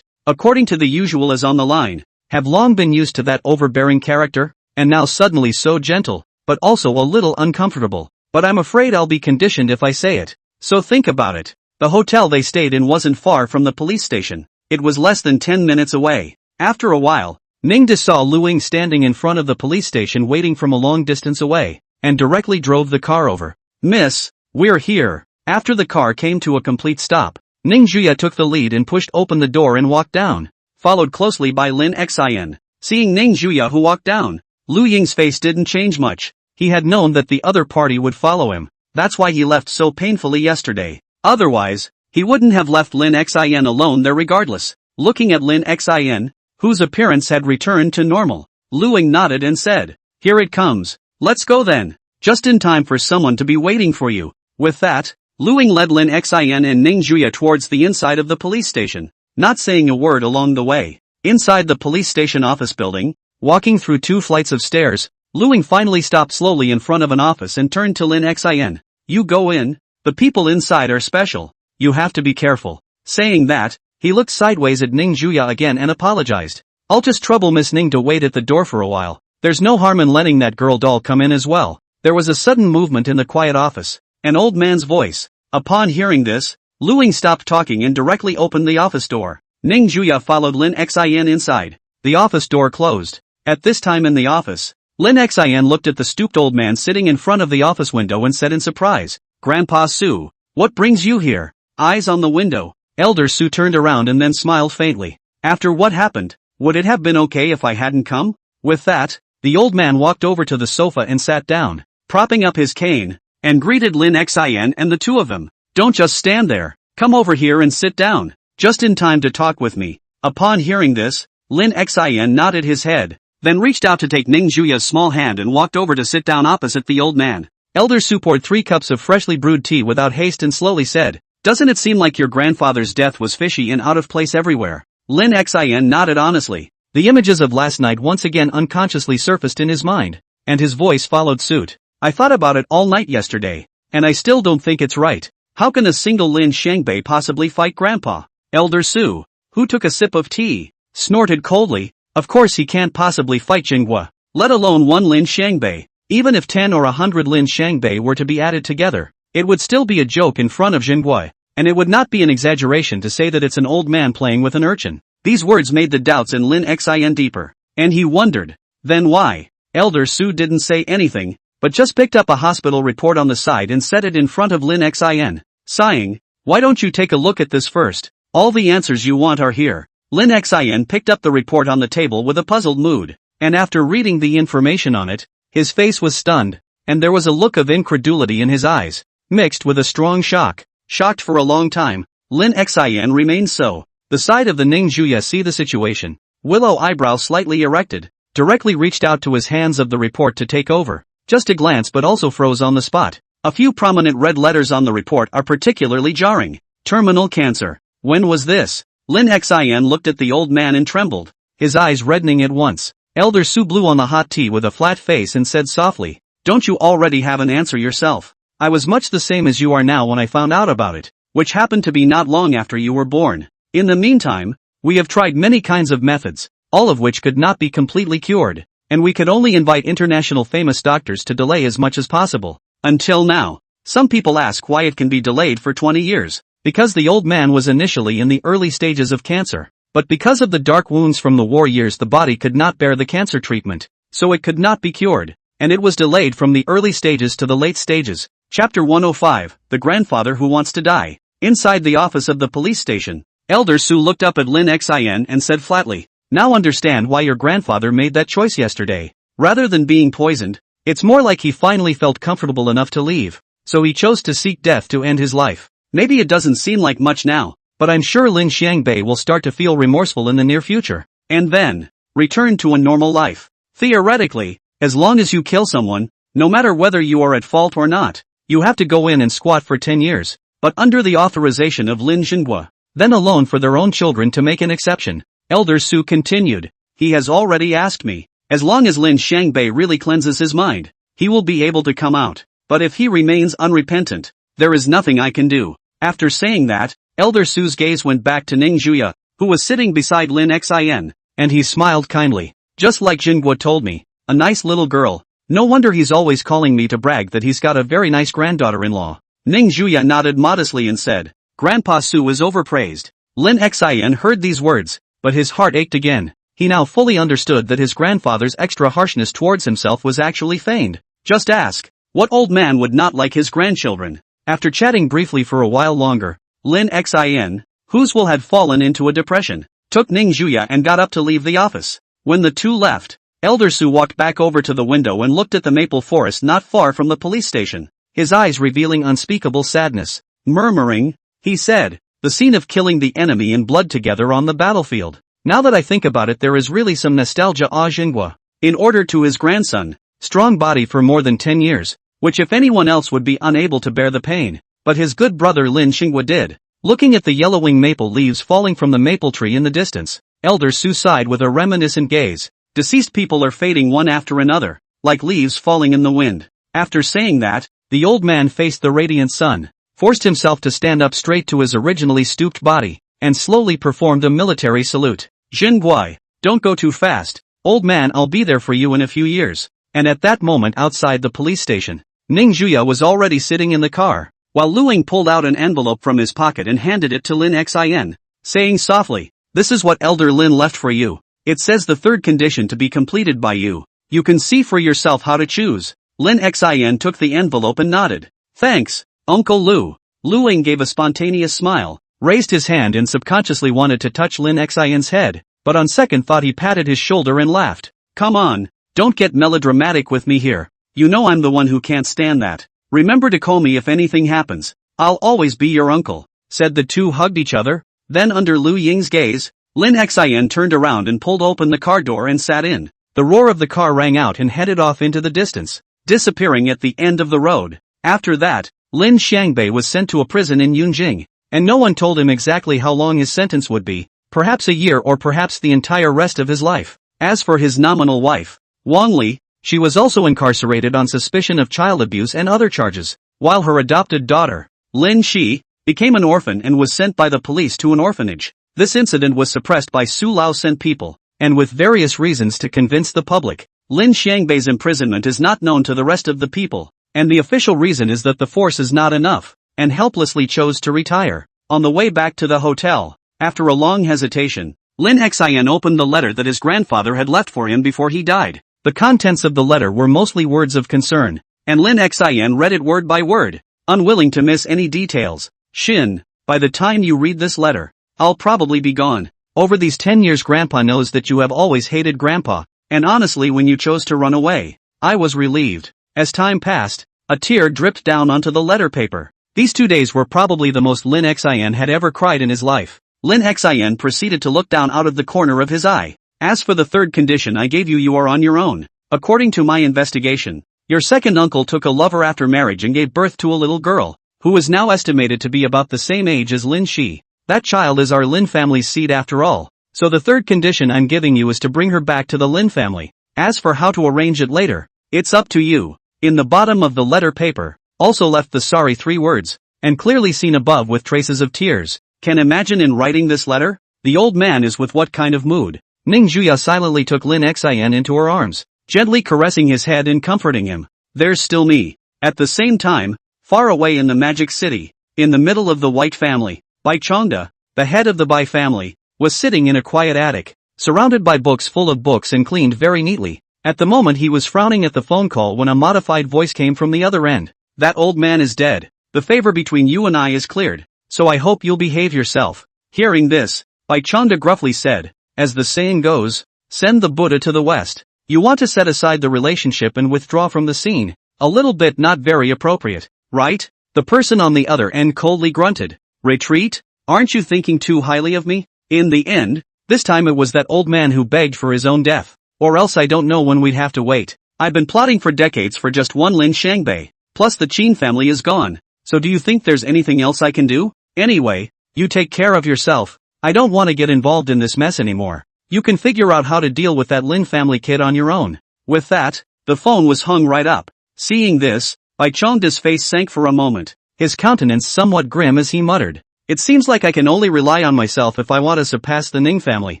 according to the usual as on the line, have long been used to that overbearing character, and now suddenly so gentle, but also a little uncomfortable. But I'm afraid I'll be conditioned if I say it. So think about it. The hotel they stayed in wasn't far from the police station. It was less than 10 minutes away. After a while, Ning De saw Lu Ying standing in front of the police station waiting from a long distance away, and directly drove the car over. "Miss, we're here." After the car came to a complete stop, Ning Juya took the lead and pushed open the door and walked down, followed closely by Lin Xin. Seeing Ning Juya who walked down, Lu Ying's face didn't change much. He had known that the other party would follow him. That's why he left so painfully yesterday. Otherwise, he wouldn't have left Lin Xin alone there regardless. Looking at Lin Xin, whose appearance had returned to normal, Lu Ying nodded and said, "Here it comes. Let's go then. Just in time for someone to be waiting for you." With that, Lu Ying led Lin Xin and Ning Juya towards the inside of the police station, not saying a word along the way. Inside the police station office building, walking through 2 flights of stairs, Lu Ying finally stopped slowly in front of an office and turned to Lin Xin. "You go in. The people inside are special. You have to be careful." Saying that, he looked sideways at Ning Juya again and apologized. "I'll just trouble Miss Ning to wait at the door for a while. There's no harm in letting that girl doll come in as well." There was a sudden movement in the quiet office, an old man's voice. Upon hearing this, Lu Ying stopped talking and directly opened the office door. Ning Juya followed Lin Xin inside. The office door closed. At this time in the office, Lin Xin looked at the stooped old man sitting in front of the office window and said in surprise, "Grandpa Su, what brings you here?" Eyes on the window, Elder Su turned around and then smiled faintly. "After what happened, would it have been okay if I hadn't come?" With that, the old man walked over to the sofa and sat down, propping up his cane, and greeted Lin Xin and the two of them. "Don't just stand there. Come over here and sit down. Just in time to talk with me." Upon hearing this, Lin Xin nodded his head, then reached out to take Ning Juya's small hand and walked over to sit down opposite the old man. Elder Su poured 3 cups of freshly brewed tea without haste and slowly said, "Doesn't it seem like your grandfather's death was fishy and out of place everywhere?" Lin Xin nodded honestly. The images of last night once again unconsciously surfaced in his mind, and his voice followed suit. "I thought about it all night yesterday, and I still don't think it's right. How can a single Lin Xiangbei possibly fight Grandpa?" Elder Su, who took a sip of tea, snorted coldly. Of course he can't possibly fight Jinghua, let alone one Lin Xiangbei. Even if 10 or 100 Lin Xiangbei were to be added together, it would still be a joke in front of Jinghua, and it would not be an exaggeration to say that it's an old man playing with an urchin. These words made the doubts in Lin Xin deeper, and he wondered, then why? Elder Su didn't say anything, but just picked up a hospital report on the side and set it in front of Lin Xin, sighing, "Why don't you take a look at this first? All the answers you want are here." Lin Xin picked up the report on the table with a puzzled mood, and after reading the information on it, his face was stunned, and there was a look of incredulity in his eyes, mixed with a strong shock. Shocked for a long time, Lin Xin remained so. The side of the Ning Juya see the situation. Willow eyebrow slightly erected, directly reached out to his hands of the report to take over. Just a glance but also froze on the spot. A few prominent red letters on the report are particularly jarring. Terminal cancer. When was this? Lin Xin looked at the old man and trembled, his eyes reddening at once. Elder Su blew on the hot tea with a flat face and said softly, "Don't you already have an answer yourself? I was much the same as you are now when I found out about it, which happened to be not long after you were born. In the meantime, we have tried many kinds of methods, all of which could not be completely cured, and we could only invite international famous doctors to delay as much as possible. Until now, some people ask why it can be delayed for 20 years. Because the old man was initially in the early stages of cancer, but because of the dark wounds from the war years the body could not bear the cancer treatment, so it could not be cured, and it was delayed from the early stages to the late stages." Chapter 105, The Grandfather Who Wants to Die. Inside the office of the police station, Elder Su looked up at Lin Xin and said flatly, "Now understand why your grandfather made that choice yesterday. Rather than being poisoned, it's more like he finally felt comfortable enough to leave, so he chose to seek death to end his life. Maybe it doesn't seem like much now, but I'm sure Lin Xiangbei will start to feel remorseful in the near future, and then return to a normal life. Theoretically, as long as you kill someone, no matter whether you are at fault or not, you have to go in and squat for 10 years, but under the authorization of Lin Jinghua, then alone for their own children to make an exception." Elder Su continued, "He has already asked me. As long as Lin Xiangbei really cleanses his mind, he will be able to come out, but if he remains unrepentant, there is nothing I can do." After saying that, Elder Su's gaze went back to Ning Juya, who was sitting beside Lin Xin, and he smiled kindly. "Just like Jinghua told me, a nice little girl. No wonder he's always calling me to brag that he's got a very nice granddaughter-in-law." Ning Juya nodded modestly and said, "Grandpa Su is overpraised." Lin Xin heard these words, but his heart ached again. He now fully understood that his grandfather's extra harshness towards himself was actually feigned. Just ask, what old man would not like his grandchildren? After chatting briefly for a while longer, Lin Xin, whose will had fallen into a depression, took Ning Juya and got up to leave the office. When the two left, Elder Su walked back over to the window and looked at the maple forest not far from the police station, his eyes revealing unspeakable sadness. Murmuring, he said, "The scene of killing the enemy in blood together on the battlefield. Now that I think about it, there is really some nostalgia à Jinghua. In order to his grandson, strong body for more than 10 years, which if anyone else would be unable to bear the pain, but his good brother Lin Xinghua did." Looking at the yellowing maple leaves falling from the maple tree in the distance, Elder Su sighed with a reminiscent gaze. Deceased people are fading one after another, like leaves falling in the wind. After saying that, the old man faced the radiant sun, forced himself to stand up straight to his originally stooped body, and slowly performed a military salute. "Jinghua, don't go too fast, old man, I'll be there for you in a few years." And at that moment outside the police station, Ning Juya was already sitting in the car, while Luing pulled out an envelope from his pocket and handed it to Lin Xin, saying softly, "This is what Elder Lin left for you. It says the third condition to be completed by you. You can see for yourself how to choose." Lin Xin took the envelope and nodded. "Thanks, Uncle Lu." Luing gave a spontaneous smile, raised his hand and subconsciously wanted to touch Lin Xin's head, but on second thought he patted his shoulder and laughed. "Come on, don't get melodramatic with me here. You know I'm the one who can't stand that. Remember to call me if anything happens. I'll always be your uncle." Said the two hugged each other. Then under Lu Ying's gaze, Lin Xin turned around and pulled open the car door and sat in. The roar of the car rang out and headed off into the distance, disappearing at the end of the road. After that, Lin Xiangbei was sent to a prison in Yunjing, and no one told him exactly how long his sentence would be, perhaps a year or perhaps the entire rest of his life. As for his nominal wife, Wang Li, she was also incarcerated on suspicion of child abuse and other charges, while her adopted daughter, Lin Shi, became an orphan and was sent by the police to an orphanage. This incident was suppressed by Su Lao sent people, and with various reasons to convince the public. Lin Xiangbei's imprisonment is not known to the rest of the people, and the official reason is that the force is not enough, and helplessly chose to retire. On the way back to the hotel, after a long hesitation, Lin Xin opened the letter that his grandfather had left for him before he died. The contents of the letter were mostly words of concern, and Lin Xin read it word by word, unwilling to miss any details. Shin, by the time you read this letter, I'll probably be gone. Over these 10 years Grandpa knows that you have always hated Grandpa, and honestly when you chose to run away, I was relieved. As time passed, a tear dripped down onto the letter paper. These 2 days were probably the most Lin Xin had ever cried in his life. Lin Xin proceeded to look down out of the corner of his eye. As for the third condition I gave you are on your own. According to my investigation, your second uncle took a lover after marriage and gave birth to a little girl, who is now estimated to be about the same age as Lin Shi. That child is our Lin family's seed after all, so the third condition I'm giving you is to bring her back to the Lin family. As for how to arrange it later, it's up to you. In the bottom of the letter paper, also left the sorry 3 words, and clearly seen above with traces of tears. Can imagine in writing this letter? The old man is with what kind of mood? Ning Juya silently took Lin Xin into her arms, gently caressing his head and comforting him. There's still me. At the same time, far away in the magic city, in the middle of the White family, Bai Chongda, the head of the Bai family, was sitting in a quiet attic, surrounded by books full of books and cleaned very neatly. At the moment he was frowning at the phone call when a modified voice came from the other end. That old man is dead. The favor between you and I is cleared, so I hope you'll behave yourself. Hearing this, Bai Chongda gruffly said, as the saying goes, send the Buddha to the west. You want to set aside the relationship and withdraw from the scene. A little bit not very appropriate, right? The person on the other end coldly grunted. Retreat? Aren't you thinking too highly of me? In the end, this time it was that old man who begged for his own death. Or else I don't know when we'd have to wait. I've been plotting for decades for just one Lin Xiangbei. Plus the Qin family is gone. So do you think there's anything else I can do? Anyway, you take care of yourself. I don't want to get involved in this mess anymore. You can figure out how to deal with that Lin family kid on your own. With that, the phone was hung right up. Seeing this, Bai Chongda's face sank for a moment, his countenance somewhat grim as he muttered. It seems like I can only rely on myself if I want to surpass the Ning family.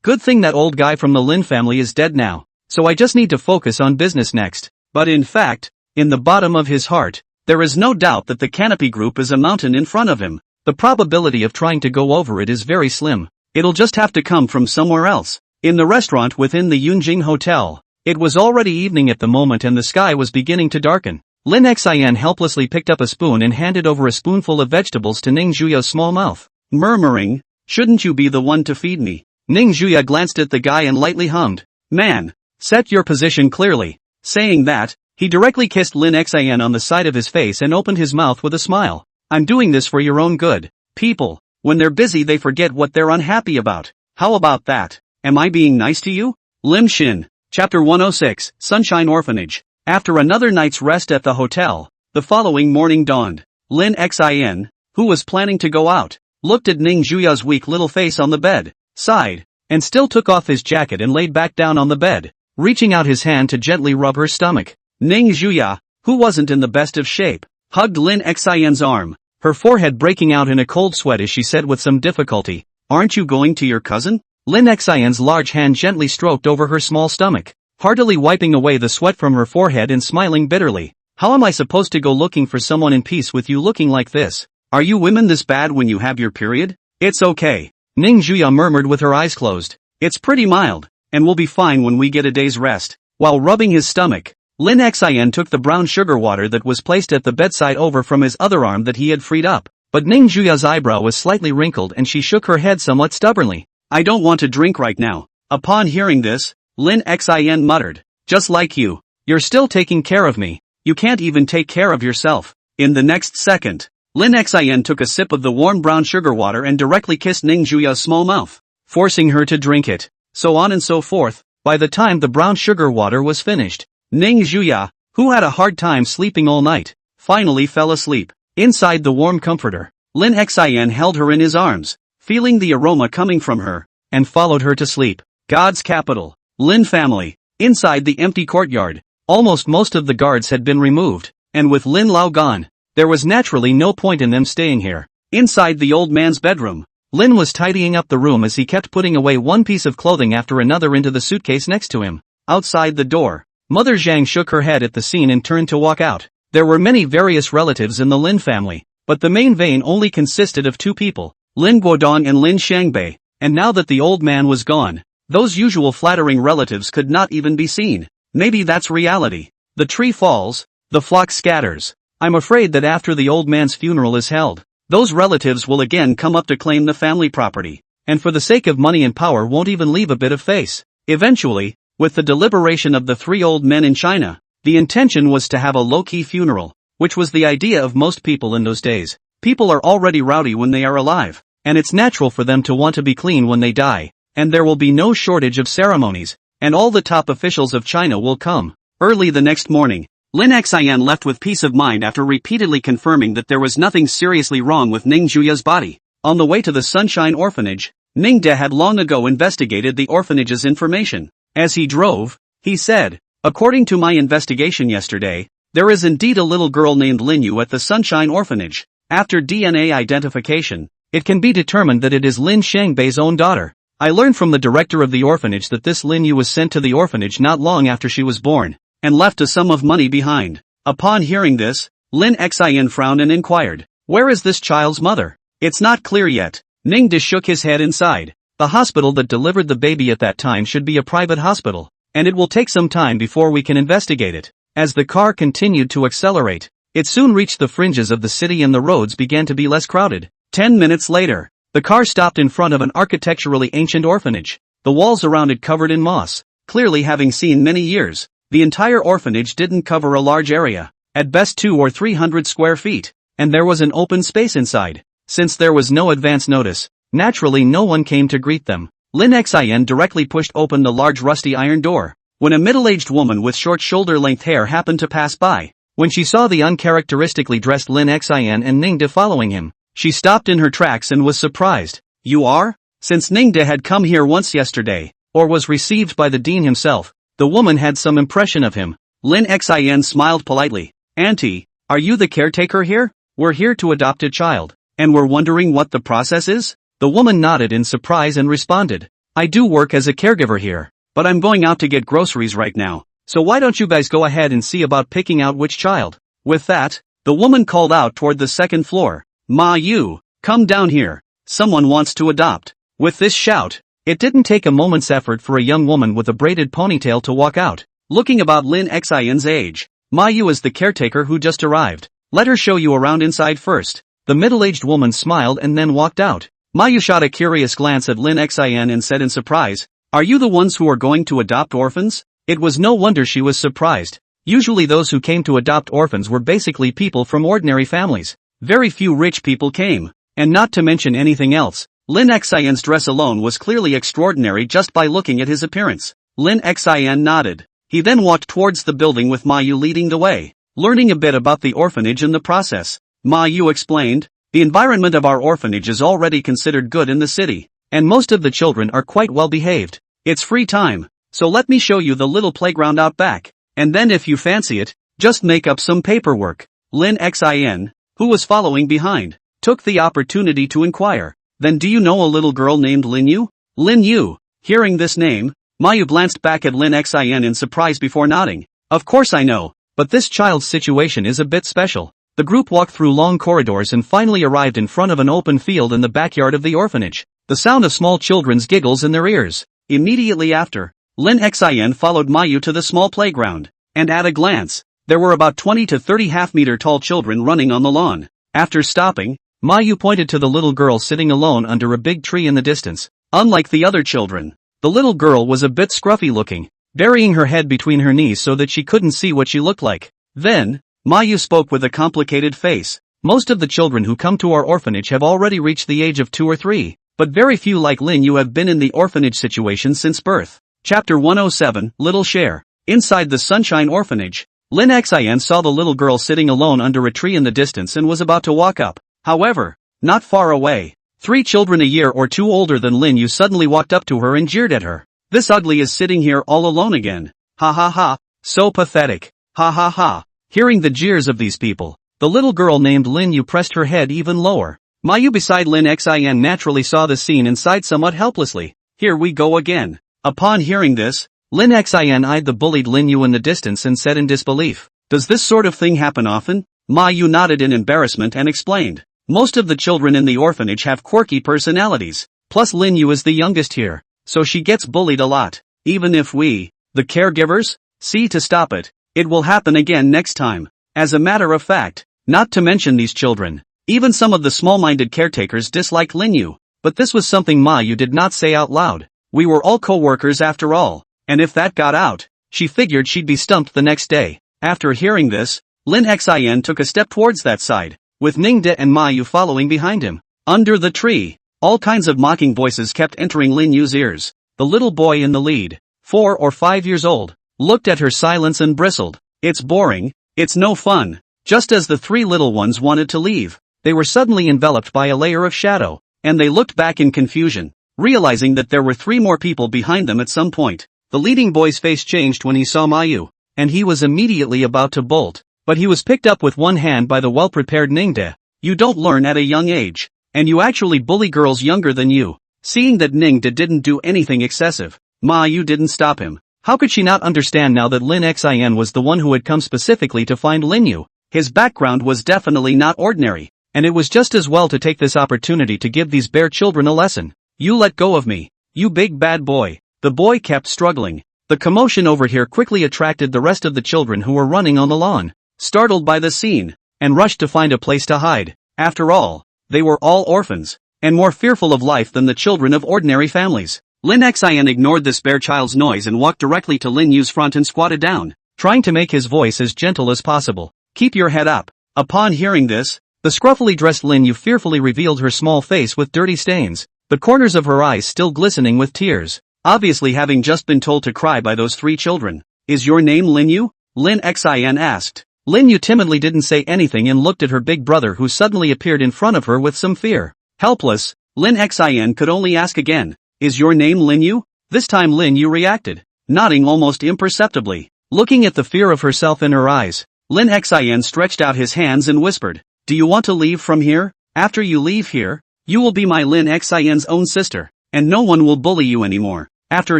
Good thing that old guy from the Lin family is dead now, so I just need to focus on business next. But in fact, in the bottom of his heart, there is no doubt that the Canopy Group is a mountain in front of him. The probability of trying to go over it is very slim. It'll just have to come from somewhere else. In the restaurant within the Yunjing Hotel, it was already evening at the moment and the sky was beginning to darken. Lin Xin helplessly picked up a spoon and handed over a spoonful of vegetables to Ning Juya's small mouth, murmuring, shouldn't you be the one to feed me? Ning Juya glanced at the guy and lightly hummed, man, set your position clearly. Saying that, he directly kissed Lin Xin on the side of his face and opened his mouth with a smile. I'm doing this for your own good. People, when they're busy they forget what they're unhappy about. How about that? Am I being nice to you? Lim Shin, Chapter 106, Sunshine Orphanage. After another night's rest at the hotel, the following morning dawned. Lin Xin, who was planning to go out, looked at Ning Juya's weak little face on the bed, sighed, and still took off his jacket and laid back down on the bed, reaching out his hand to gently rub her stomach. Ning Juya, who wasn't in the best of shape, hugged Lin Xin's arm, her forehead breaking out in a cold sweat as she said with some difficulty, aren't you going to your cousin? Lin Xin's large hand gently stroked over her small stomach, heartily wiping away the sweat from her forehead and smiling bitterly. How am I supposed to go looking for someone in peace with you looking like this? Are you women this bad when you have your period? It's okay. Ning Juya murmured with her eyes closed. It's pretty mild, and we'll be fine when we get a day's rest. While rubbing his stomach, Lin Xin took the brown sugar water that was placed at the bedside over from his other arm that he had freed up. But Ning Juya's eyebrow was slightly wrinkled and she shook her head somewhat stubbornly. I don't want to drink right now. Upon hearing this, Lin Xin muttered, just like you. You're still taking care of me. You can't even take care of yourself. In the next second, Lin Xin took a sip of the warm brown sugar water and directly kissed Ning Juya's small mouth. forcing her to drink it, so on and so forth. By the time the brown sugar water was finished, Ning Zhuya, who had a hard time sleeping all night, finally fell asleep. Inside the warm comforter, Lin Xian held her in his arms, feeling the aroma coming from her, and followed her to sleep. God's capital, Lin family. Inside the empty courtyard, almost most of the guards had been removed, and with Lin Lao gone, there was naturally no point in them staying here. Inside the old man's bedroom, Lin was tidying up the room as he kept putting away one piece of clothing after another into the suitcase next to him. Outside the door, Mother Zhang shook her head at the scene and turned to walk out. There were many various relatives in the Lin family, but the main vein only consisted of two people, Lin Guodong and Lin Shangbei, and now that the old man was gone, those usual flattering relatives could not even be seen. Maybe that's reality. The tree falls, the flock scatters. I'm afraid that after the old man's funeral is held, those relatives will again come up to claim the family property, and for the sake of money and power won't even leave a bit of face. Eventually, with the deliberation of the three old men in China, the intention was to have a low-key funeral, which was the idea of most people in those days. People are already rowdy when they are alive, and it's natural for them to want to be clean when they die, and there will be no shortage of ceremonies, and all the top officials of China will come. Early the next morning, Lin Xian left with peace of mind after repeatedly confirming that there was nothing seriously wrong with Ning Zhuya's body. On the way to the Sunshine Orphanage, Ning De had long ago investigated the orphanage's information. As he drove, he said, "According to my investigation yesterday, there is indeed a little girl named Lin Yu at the Sunshine Orphanage. After DNA identification, it can be determined that it is Lin Shangbei's own daughter. I learned from the director of the orphanage that this Lin Yu was sent to the orphanage not long after she was born, and left a sum of money behind." Upon hearing this, Lin Xian frowned and inquired, "Where is this child's mother?" "It's not clear yet." Ning De shook his head inside. "The hospital that delivered the baby at that time should be a private hospital, and it will take some time before we can investigate it." As the car continued to accelerate, it soon reached the fringes of the city and the roads began to be less crowded. 10 minutes later, the car stopped in front of an architecturally ancient orphanage, the walls around it covered in moss, clearly having seen many years. The entire orphanage didn't cover a large area, at best 200 or 300 square feet, and there was an open space inside. Since there was no advance notice, naturally no one came to greet them. Lin Xian directly pushed open the large rusty iron door, when a middle-aged woman with short shoulder-length hair happened to pass by. When she saw the uncharacteristically dressed Lin Xian and Ning De following him, she stopped in her tracks and was surprised. "You are?" Since Ning De had come here once yesterday, or was received by the dean himself, the woman had some impression of him. Lin Xian smiled politely. "Auntie, are you the caretaker here? We're here to adopt a child, and we're wondering what the process is?" The woman nodded in surprise and responded, "I do work as a caregiver here, but I'm going out to get groceries right now, so why don't you guys go ahead and see about picking out which child?" With that, the woman called out toward the second floor, "Ma Yu, come down here. Someone wants to adopt." With this shout, it didn't take a moment's effort for a young woman with a braided ponytail to walk out, looking about Lin Xian's age. "Ma Yu is the caretaker who just arrived. Let her show you around inside first." The middle-aged woman smiled and then walked out. Ma Yu shot a curious glance at Lin Xian and said in surprise, "Are you the ones who are going to adopt orphans?" It was no wonder she was surprised. Usually those who came to adopt orphans were basically people from ordinary families. Very few rich people came, and not to mention anything else. Lin Xian's dress alone was clearly extraordinary just by looking at his appearance. Lin Xian nodded. He then walked towards the building with Ma Yu leading the way, learning a bit about the orphanage in the process. Ma Yu explained, "The environment of our orphanage is already considered good in the city, and most of the children are quite well behaved. It's free time, so let me show you the little playground out back, and then if you fancy it, just make up some paperwork." Lin Xian, who was following behind, took the opportunity to inquire, "Then do you know a little girl named Lin Yu?" Lin Yu. Hearing this name, Ma Yu glanced back at Lin Xian in surprise before nodding. "Of course I know, but this child's situation is a bit special." The group walked through long corridors and finally arrived in front of an open field in the backyard of the orphanage, the sound of small children's giggles in their ears. Immediately after, Lin Xian followed Ma Yu to the small playground, and at a glance, there were about 20 to 30 half-meter tall children running on the lawn. After stopping, Ma Yu pointed to the little girl sitting alone under a big tree in the distance. Unlike the other children, the little girl was a bit scruffy looking, burying her head between her knees so that she couldn't see what she looked like. Then, Ma Yu spoke with a complicated face. "Most of the children who come to our orphanage have already reached the age of 2 or 3. but very few like Lin Yu have been in the orphanage situation since birth. Chapter 107, Little Share. Inside the Sunshine Orphanage, Lin Xian saw the little girl sitting alone under a tree in the distance and was about to walk up. However, not far away, 3 children a year or 2 older than Lin Yu suddenly walked up to her and jeered at her. This ugly is sitting here all alone again. Ha ha ha, so pathetic. Ha ha ha. Hearing the jeers of these people, the little girl named Lin Yu pressed her head even lower. Mayu beside Lin Xian naturally saw the scene and sighed somewhat helplessly. Here we go again. Upon hearing this, Lin Xian eyed the bullied Lin Yu in the distance and said in disbelief, "Does this sort of thing happen often?" Ma Yu nodded in embarrassment and explained, "Most of the children in the orphanage have quirky personalities, plus Lin Yu is the youngest here, so she gets bullied a lot. Even if we, the caregivers, see to stop it, it will happen again next time. As a matter of fact, not to mention these children, even some of the small-minded caretakers dislike Lin Yu." But this was something Ma Yu did not say out loud. We were all co-workers after all, and if that got out, she figured she'd be stumped the next day. After hearing this, Lin Xian took a step towards that side, with Ningde and Ma Yu following behind him. Under the tree, all kinds of mocking voices kept entering Lin Yu's ears. The little boy in the lead, 4 or 5 years old, looked at her silence and bristled. "It's boring, it's no fun." Just as the 3 little ones wanted to leave, they were suddenly enveloped by a layer of shadow, and they looked back in confusion, realizing that there were 3 more people behind them at some point. The leading boy's face changed when he saw Mayu, and he was immediately about to bolt, but he was picked up with one hand by the well-prepared Ningde. "You don't learn at a young age, and you actually bully girls younger than you." Seeing that Ningde didn't do anything excessive, Mayu didn't stop him. How could she not understand now that Lin Xian was the one who had come specifically to find Lin Yu? His background was definitely not ordinary, and it was just as well to take this opportunity to give these bare children a lesson. "You let go of me, you big bad boy." The boy kept struggling. The commotion over here quickly attracted the rest of the children who were running on the lawn, startled by the scene, and rushed to find a place to hide. After all, they were all orphans, and more fearful of life than the children of ordinary families. Lin Xian ignored this bare child's noise and walked directly to Lin Yu's front and squatted down, trying to make his voice as gentle as possible. "Keep your head up." Upon hearing this, the scruffily dressed Lin Yu fearfully revealed her small face with dirty stains, the corners of her eyes still glistening with tears, obviously having just been told to cry by those 3 children. "Is your name Lin Yu?" Lin Xian asked. Lin Yu timidly didn't say anything and looked at her big brother who suddenly appeared in front of her with some fear. Helpless, Lin Xian could only ask again, "Is your name Lin Yu?" This time Lin Yu reacted, nodding almost imperceptibly. Looking at the fear of herself in her eyes, Lin Xian stretched out his hands and whispered, "Do you want to leave from here? After you leave here, you will be my Lin Xian's own sister, and no one will bully you anymore." After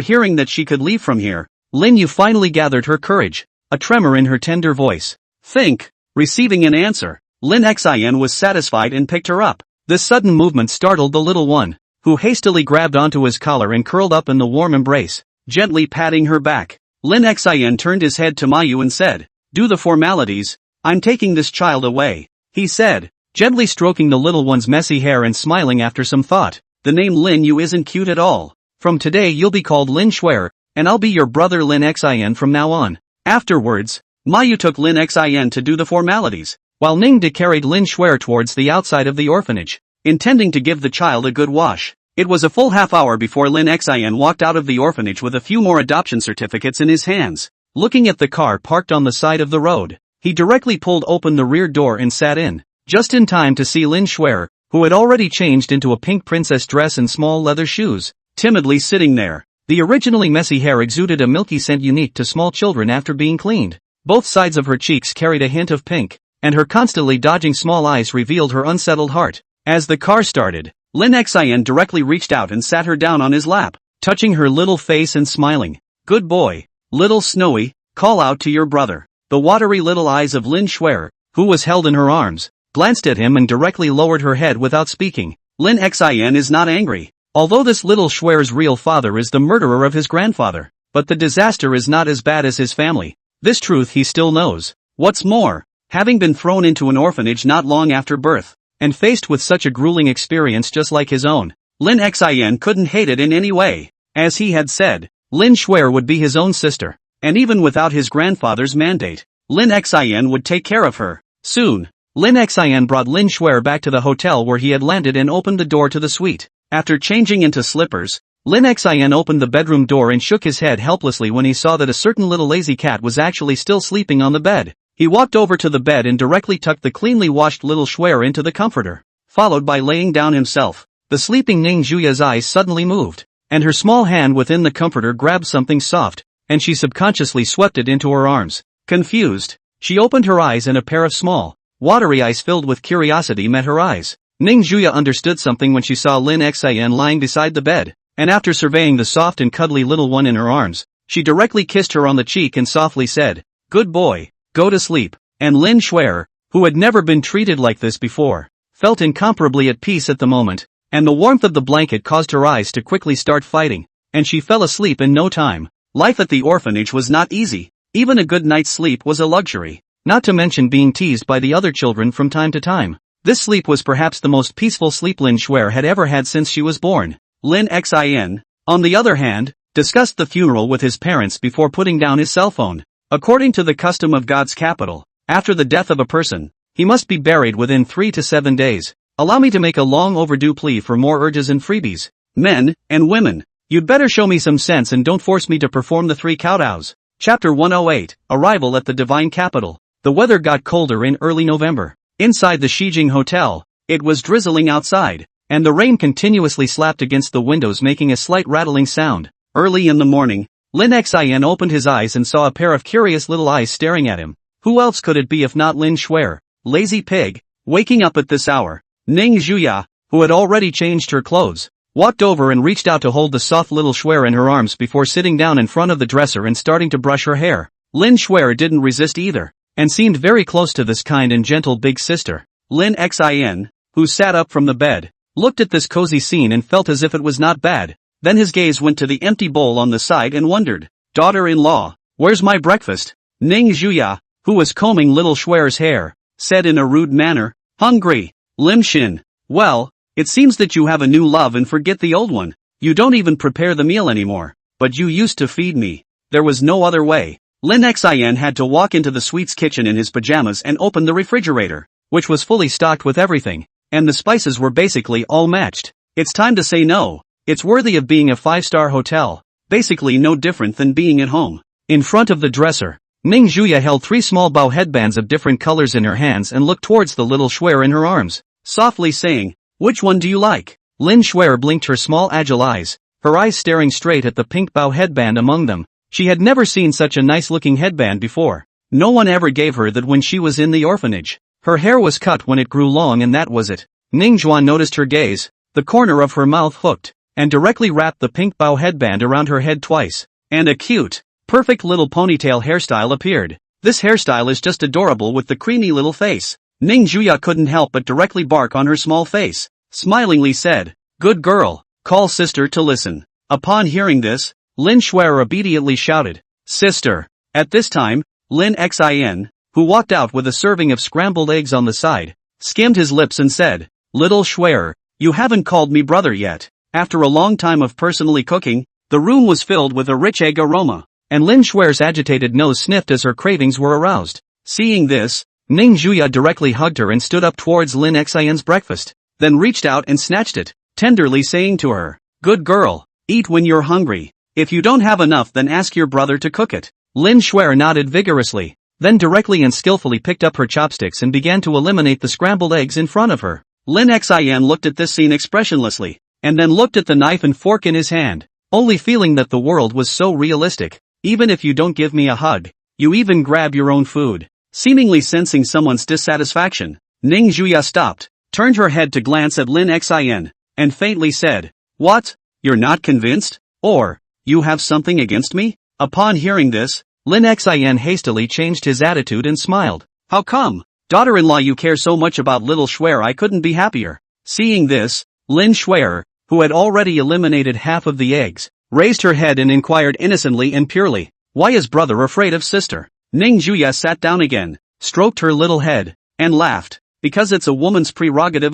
hearing that she could leave from here, Lin Yu finally gathered her courage, a tremor in her tender voice. "Think." Receiving an answer, Lin Xian was satisfied and picked her up. This sudden movement startled the little one, who hastily grabbed onto his collar and curled up in the warm embrace, gently patting her back. Lin Xian turned his head to Mayu and said, "Do the formalities, I'm taking this child away," he said, gently stroking the little one's messy hair and smiling after some thought. "The name Lin Yu isn't cute at all. From today you'll be called Lin Shuer, and I'll be your brother Lin Xian from now on." Afterwards, Mayu took Lin Xian to do the formalities, while Ningde carried Lin Shuer towards the outside of the orphanage, intending to give the child a good wash. It was a full half hour before Lin Xian walked out of the orphanage with a few more adoption certificates in his hands. Looking at the car parked on the side of the road, he directly pulled open the rear door and sat in, just in time to see Lin Shuer, who had already changed into a pink princess dress and small leather shoes, timidly sitting there. The originally messy hair exuded a milky scent unique to small children after being cleaned. Both sides of her cheeks carried a hint of pink, and her constantly dodging small eyes revealed her unsettled heart. As the car started, Lin Xian directly reached out and sat her down on his lap, touching her little face and smiling. "Good boy, little Snowy, call out to your brother." The watery little eyes of Lin Shuer, who was held in her arms, glanced at him and directly lowered her head without speaking. Lin Xian is not angry. Although this little Shuer's real father is the murderer of his grandfather, but the disaster is not as bad as his family. This truth he still knows. What's more, having been thrown into an orphanage not long after birth, and faced with such a grueling experience just like his own, Lin Xian couldn't hate it in any way. As he had said, Lin Shuer would be his own sister, and even without his grandfather's mandate, Lin Xian would take care of her. Soon, Lin Xian brought Lin Shuer back to the hotel where he had landed and opened the door to the suite. After changing into slippers, Lin Xin opened the bedroom door and shook his head helplessly when he saw that a certain little lazy cat was actually still sleeping on the bed. He walked over to the bed and directly tucked the cleanly washed little Schwer into the comforter, followed by laying down himself. The sleeping Ning Juya's eyes suddenly moved, and her small hand within the comforter grabbed something soft, and she subconsciously swept it into her arms. Confused, she opened her eyes and a pair of small, watery eyes filled with curiosity met her eyes. Ning Juya understood something when she saw Lin Xin lying beside the bed, and after surveying the soft and cuddly little one in her arms, she directly kissed her on the cheek and softly said, "Good boy, go to sleep." And Lin Schwer, who had never been treated like this before, felt incomparably at peace at the moment, and the warmth of the blanket caused her eyes to quickly start fighting, and she fell asleep in no time. Life at the orphanage was not easy. Even a good night's sleep was a luxury, not to mention being teased by the other children from time to time. This sleep was perhaps the most peaceful sleep Lin Schwer had ever had since she was born. Lin Xin, on the other hand, discussed the funeral with his parents before putting down his cell phone. According to the custom of God's capital, after the death of a person, he must be buried within 3 to 7 days. Allow me to make a long overdue plea for more urges and freebies. Men and women, you'd better show me some sense and don't force me to perform the 3 kowtows. Chapter 108, Arrival at the Divine Capital. The weather got colder in early November. Inside the Shijing Hotel, it was drizzling outside, and the rain continuously slapped against the windows making a slight rattling sound. Early in the morning, Lin Xin opened his eyes and saw a pair of curious little eyes staring at him. Who else could it be if not Lin Schwer? Lazy pig, waking up at this hour. Ning Juya, who had already changed her clothes, walked over and reached out to hold the soft little Schwer in her arms before sitting down in front of the dresser and starting to brush her hair. Lin Schwer didn't resist either, and seemed very close to this kind and gentle big sister. Lin Xin, who sat up from the bed, looked at this cozy scene and felt as if it was not bad. Then his gaze went to the empty bowl on the side and wondered, "Daughter-in-law, where's my breakfast?" Ning Juya, who was combing little Schwer's hair, said in a rude manner, "Hungry." Lim Shin, "Well, it seems that you have a new love and forget the old one. You don't even prepare the meal anymore. But you used to feed me. There was no other way." Lin Xin had to walk into the sweets kitchen in his pajamas and open the refrigerator, which was fully stocked with everything, and the spices were basically all matched. It's time to say no. It's worthy of being a 5-star hotel, basically no different than being at home. In front of the dresser, Ning Juya held 3 small bow headbands of different colors in her hands and looked towards the little Schwer in her arms, softly saying, "Which one do you like?" Lin Schwer blinked her small agile eyes, her eyes staring straight at the pink bow headband among them. She had never seen such a nice-looking headband before. No one ever gave her that when she was in the orphanage. Her hair was cut when it grew long and that was it. Ning Juan noticed her gaze, the corner of her mouth hooked, and directly wrapped the pink bow headband around her head twice. And a cute, perfect little ponytail hairstyle appeared. This hairstyle is just adorable with the creamy little face. Ning Juya couldn't help but directly bark on her small face, smilingly said, "Good girl, call sister to listen." Upon hearing this, Lin Schwer obediently shouted, "Sister." At this time, Lin Xin, who walked out with a serving of scrambled eggs on the side, skimmed his lips and said, "Little Schwer, you haven't called me brother yet." After a long time of personally cooking, the room was filled with a rich egg aroma, and Lin Schwer's agitated nose sniffed as her cravings were aroused. Seeing this, Ning Juya directly hugged her and stood up towards Lin Xin's breakfast, then reached out and snatched it, tenderly saying to her, "Good girl, eat when you're hungry. If you don't have enough then ask your brother to cook it." Lin Schwer nodded vigorously, then directly and skillfully picked up her chopsticks and began to eliminate the scrambled eggs in front of her. Lin Xin looked at this scene expressionlessly, and then looked at the knife and fork in his hand, only feeling that the world was so realistic. Even if you don't give me a hug, you even grab your own food. Seemingly sensing someone's dissatisfaction, Ning Juya stopped, turned her head to glance at Lin Xin, and faintly said, "What? You're not convinced? Or, you have something against me?" Upon hearing this, Lin Xin hastily changed his attitude and smiled. "How come, daughter-in-law, you care so much about little Schwer? I couldn't be happier." Seeing this, Lin Schwer, who had already eliminated half of the eggs, raised her head and inquired innocently and purely, "Why is brother afraid of sister?" Ning Juya sat down again, stroked her little head, and laughed, "Because it's a woman's prerogative.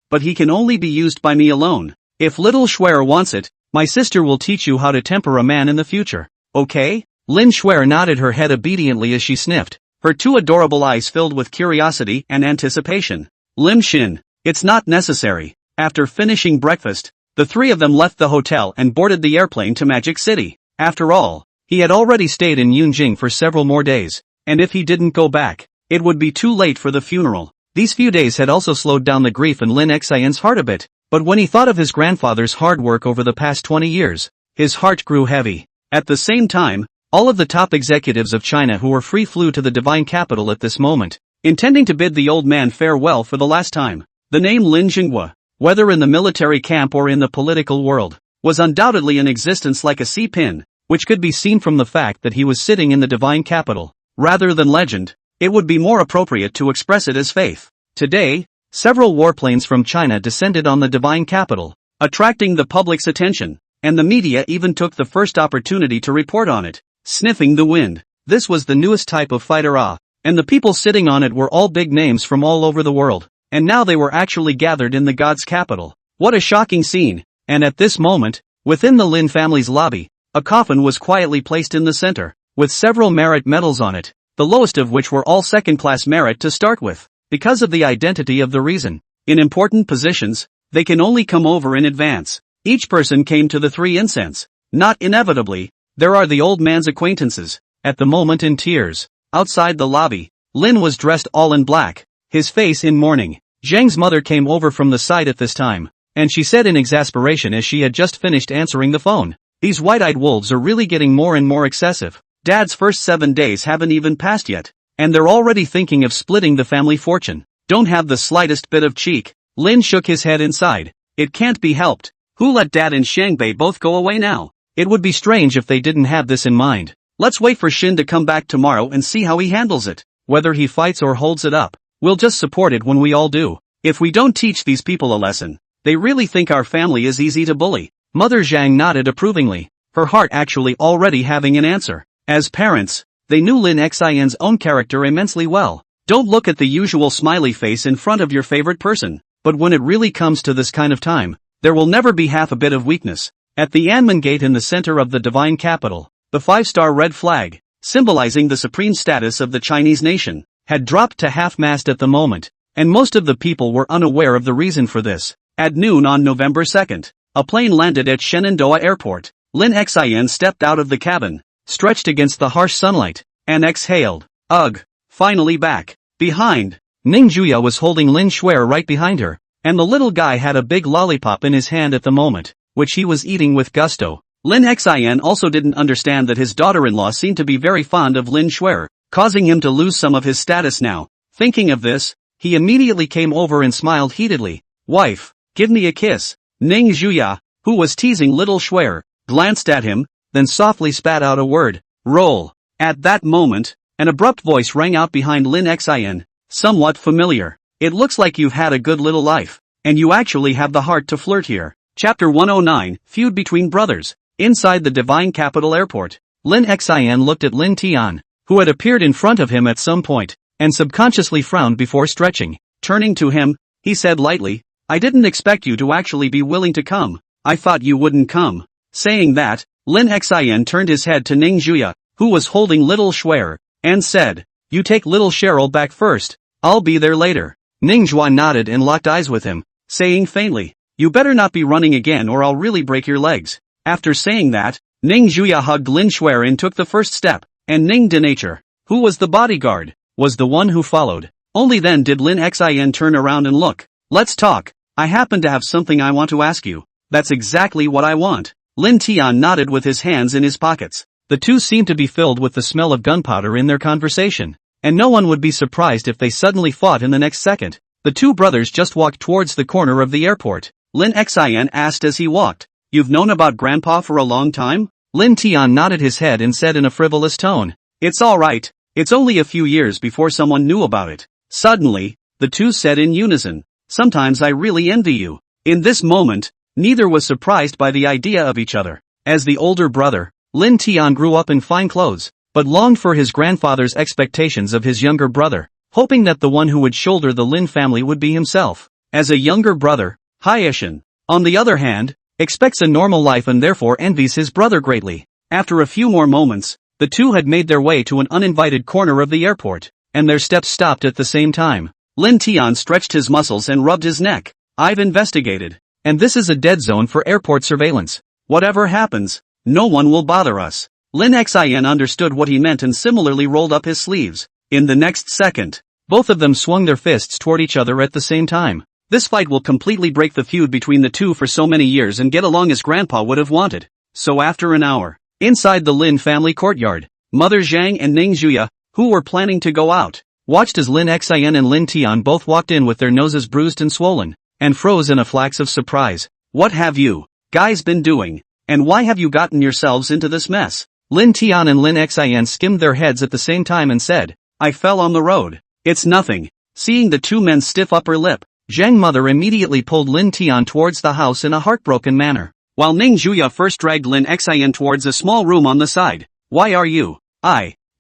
But he can only be used by me alone. If little Schwer wants it, my sister will teach you how to temper a man in the future. Okay?" Lin Schwer nodded her head obediently as she sniffed, her 2 adorable eyes filled with curiosity and anticipation. Lim Shin, "It's not necessary." After finishing breakfast, The three of them left the hotel and boarded the airplane to Magic City. After all, he had already stayed in Yunjing for several more days, and if he didn't go back, it would be too late for the funeral. These few days had also slowed down the grief in Lin Xian's heart a bit, but when he thought of his grandfather's hard work over the past 20 years, his heart grew heavy. At the same time, all of the top executives of China who were free flew to the divine capital at this moment, intending to bid the old man farewell for the last time. The name Lin Jinghua, whether in the military camp or in the political world, was undoubtedly in existence like a C-pin, which could be seen from the fact that he was sitting in the divine capital. Rather than legend, it would be more appropriate to express it as faith. Today, several warplanes from China descended on the divine capital, attracting the public's attention, and the media even took the first opportunity to report on it. Sniffing the wind. This was the newest type of fighter and the people sitting on it were all big names from all over the world, and now they were actually gathered in the god's capital. What a shocking scene! And at this moment, within the Lin family's lobby, a coffin was quietly placed in the center, with several merit medals on it, the lowest of which were all second-class merit to start with. Because of the identity of the reason, in important positions, they can only come over in advance. Each person came to the three incense. Not inevitably, there are the old man's acquaintances, at the moment in tears. Outside the lobby, Lin was dressed all in black, his face in mourning. Zhang's mother came over from the side at this time, and she said in exasperation as she had just finished answering the phone, "These white-eyed wolves are really getting more and more excessive. Dad's first 7 days haven't even passed yet, and they're already thinking of splitting the family fortune. Don't have the slightest bit of cheek." Lin shook his head inside. It can't be helped. Who let Dad and Shangbei both go away now? It would be strange if they didn't have this in mind. Let's wait for Shin to come back tomorrow and see how he handles it. Whether he fights or holds it up, we'll just support it when we all do. If we don't teach these people a lesson, they really think our family is easy to bully. Mother Zhang nodded approvingly, her heart actually already having an answer. As parents, they knew Lin Xian's own character immensely well. Don't look at the usual smiley face in front of your favorite person, but when it really comes to this kind of time, there will never be half a bit of weakness. At the Anmen Gate in the center of the divine capital, the 5-star red flag, symbolizing the supreme status of the Chinese nation, had dropped to half-mast at the moment, and most of the people were unaware of the reason for this. At noon on November 2nd, a plane landed at Shenandoah Airport. Lin Xian stepped out of the cabin, stretched against the harsh sunlight, and exhaled. Ugh, finally back. Behind, Ning Juya was holding Lin Shuer right behind her, and the little guy had a big lollipop in his hand at the moment, which he was eating with gusto. Lin Xian also didn't understand that his daughter-in-law seemed to be very fond of Lin Shuer, causing him to lose some of his status now. Thinking of this, he immediately came over and smiled heatedly. "Wife, give me a kiss." Ning Juya, who was teasing little Shuer, glanced at him, then softly spat out a word, "Roll." At that moment, an abrupt voice rang out behind Lin Xian, somewhat familiar. "It looks like you've had a good little life, and you actually have the heart to flirt here." Chapter 109, Feud Between Brothers. Inside the divine capital airport, Lin Xian looked at Lin Tian, who had appeared in front of him at some point, and subconsciously frowned before stretching. Turning to him, he said lightly, "I didn't expect you to actually be willing to come. I thought you wouldn't come." Saying that, Lin Xian turned his head to Ning Juya, who was holding little Shuer, and said, "You take little Cheryl back first. I'll be there later." Ning Juya nodded and locked eyes with him, saying faintly, "You better not be running again or I'll really break your legs." After saying that, Ning Juya hugged Lin Shuer and took the first step, and Ning Denature, who was the bodyguard, was the one who followed. Only then did Lin Xian turn around and look. "Let's talk. I happen to have something I want to ask you." "That's exactly what I want." Lin Tian nodded with his hands in his pockets. The two seemed to be filled with the smell of gunpowder in their conversation, and no one would be surprised if they suddenly fought in the next second. The two brothers just walked towards the corner of the airport. Lin Xian asked as he walked, "You've known about Grandpa for a long time?" Lin Tian nodded his head and said in a frivolous tone, "It's alright, it's only a few years before someone knew about it." Suddenly, the two said in unison, "Sometimes I really envy you." In this moment, neither was surprised by the idea of each other. As the older brother, Lin Tian grew up in fine clothes, but longed for his grandfather's expectations of his younger brother, hoping that the one who would shoulder the Lin family would be himself. As a younger brother, Haishan, on the other hand, expects a normal life and therefore envies his brother greatly. After a few more moments, the two had made their way to an uninvited corner of the airport, and their steps stopped at the same time. Lin Tian stretched his muscles and rubbed his neck. "I've investigated. and this is a dead zone for airport surveillance. Whatever happens, no one will bother us. Lin Xin understood what he meant and similarly rolled up his sleeves. In the next second, both of them swung their fists toward each other at the same time. This fight will completely break the feud between the two for so many years and get along as Grandpa would have wanted. So after an hour, inside the Lin family courtyard, Mother Zhang and Ning Juya, who were planning to go out, watched as Lin Xin and Lin Tian both walked in with their noses bruised and swollen, and froze in a flax of surprise. What have you guys been doing? And why have you gotten yourselves into this mess? Lin Tian and Lin Xin skimmed their heads at the same time and said, I fell on the road. It's nothing. Seeing the two men's stiff upper lip, Zhang mother immediately pulled Lin Tian towards the house in a heartbroken manner, while Ning Juya first dragged Lin Xin towards a small room on the side. Why are you?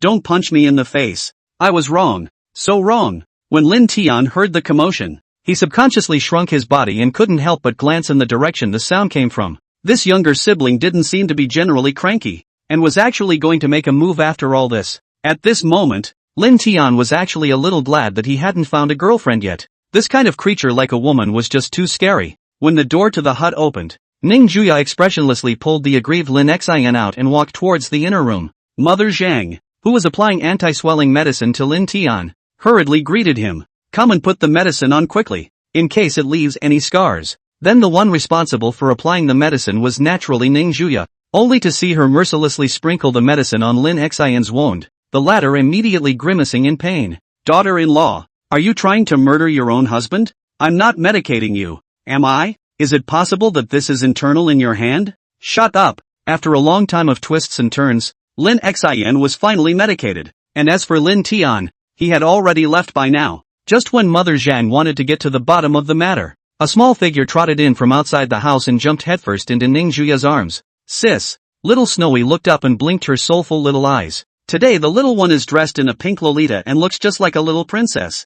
Don't punch me in the face. I was wrong. So wrong. When Lin Tian heard the commotion, he subconsciously shrunk his body and couldn't help but glance in the direction the sound came from. This younger sibling didn't seem to be generally cranky, and was actually going to make a move after all this. At this moment, Lin Tian was actually a little glad that he hadn't found a girlfriend yet. This kind of creature like a woman was just too scary. When the door to the hut opened, Ning Juya expressionlessly pulled the aggrieved Lin Xin out and walked towards the inner room. Mother Zhang, who was applying anti-swelling medicine to Lin Tian, hurriedly greeted him. Come and put the medicine on quickly, in case it leaves any scars. Then the one responsible for applying the medicine was naturally Ning Juya, only to see her mercilessly sprinkle the medicine on Lin Xin's wound, the latter immediately grimacing in pain. Daughter-in-law, are you trying to murder your own husband? I'm not medicating you, am I? Is it possible that this is internal in your hand? Shut up. After a long time of twists and turns, Lin Xin was finally medicated, and as for Lin Tian, he had already left by now. Just when Mother Zhang wanted to get to the bottom of the matter, a small figure trotted in from outside the house and jumped headfirst into Ning Juya's arms. Sis, little Snowy looked up and blinked her soulful little eyes. Today the little one is dressed in a pink lolita and looks just like a little princess.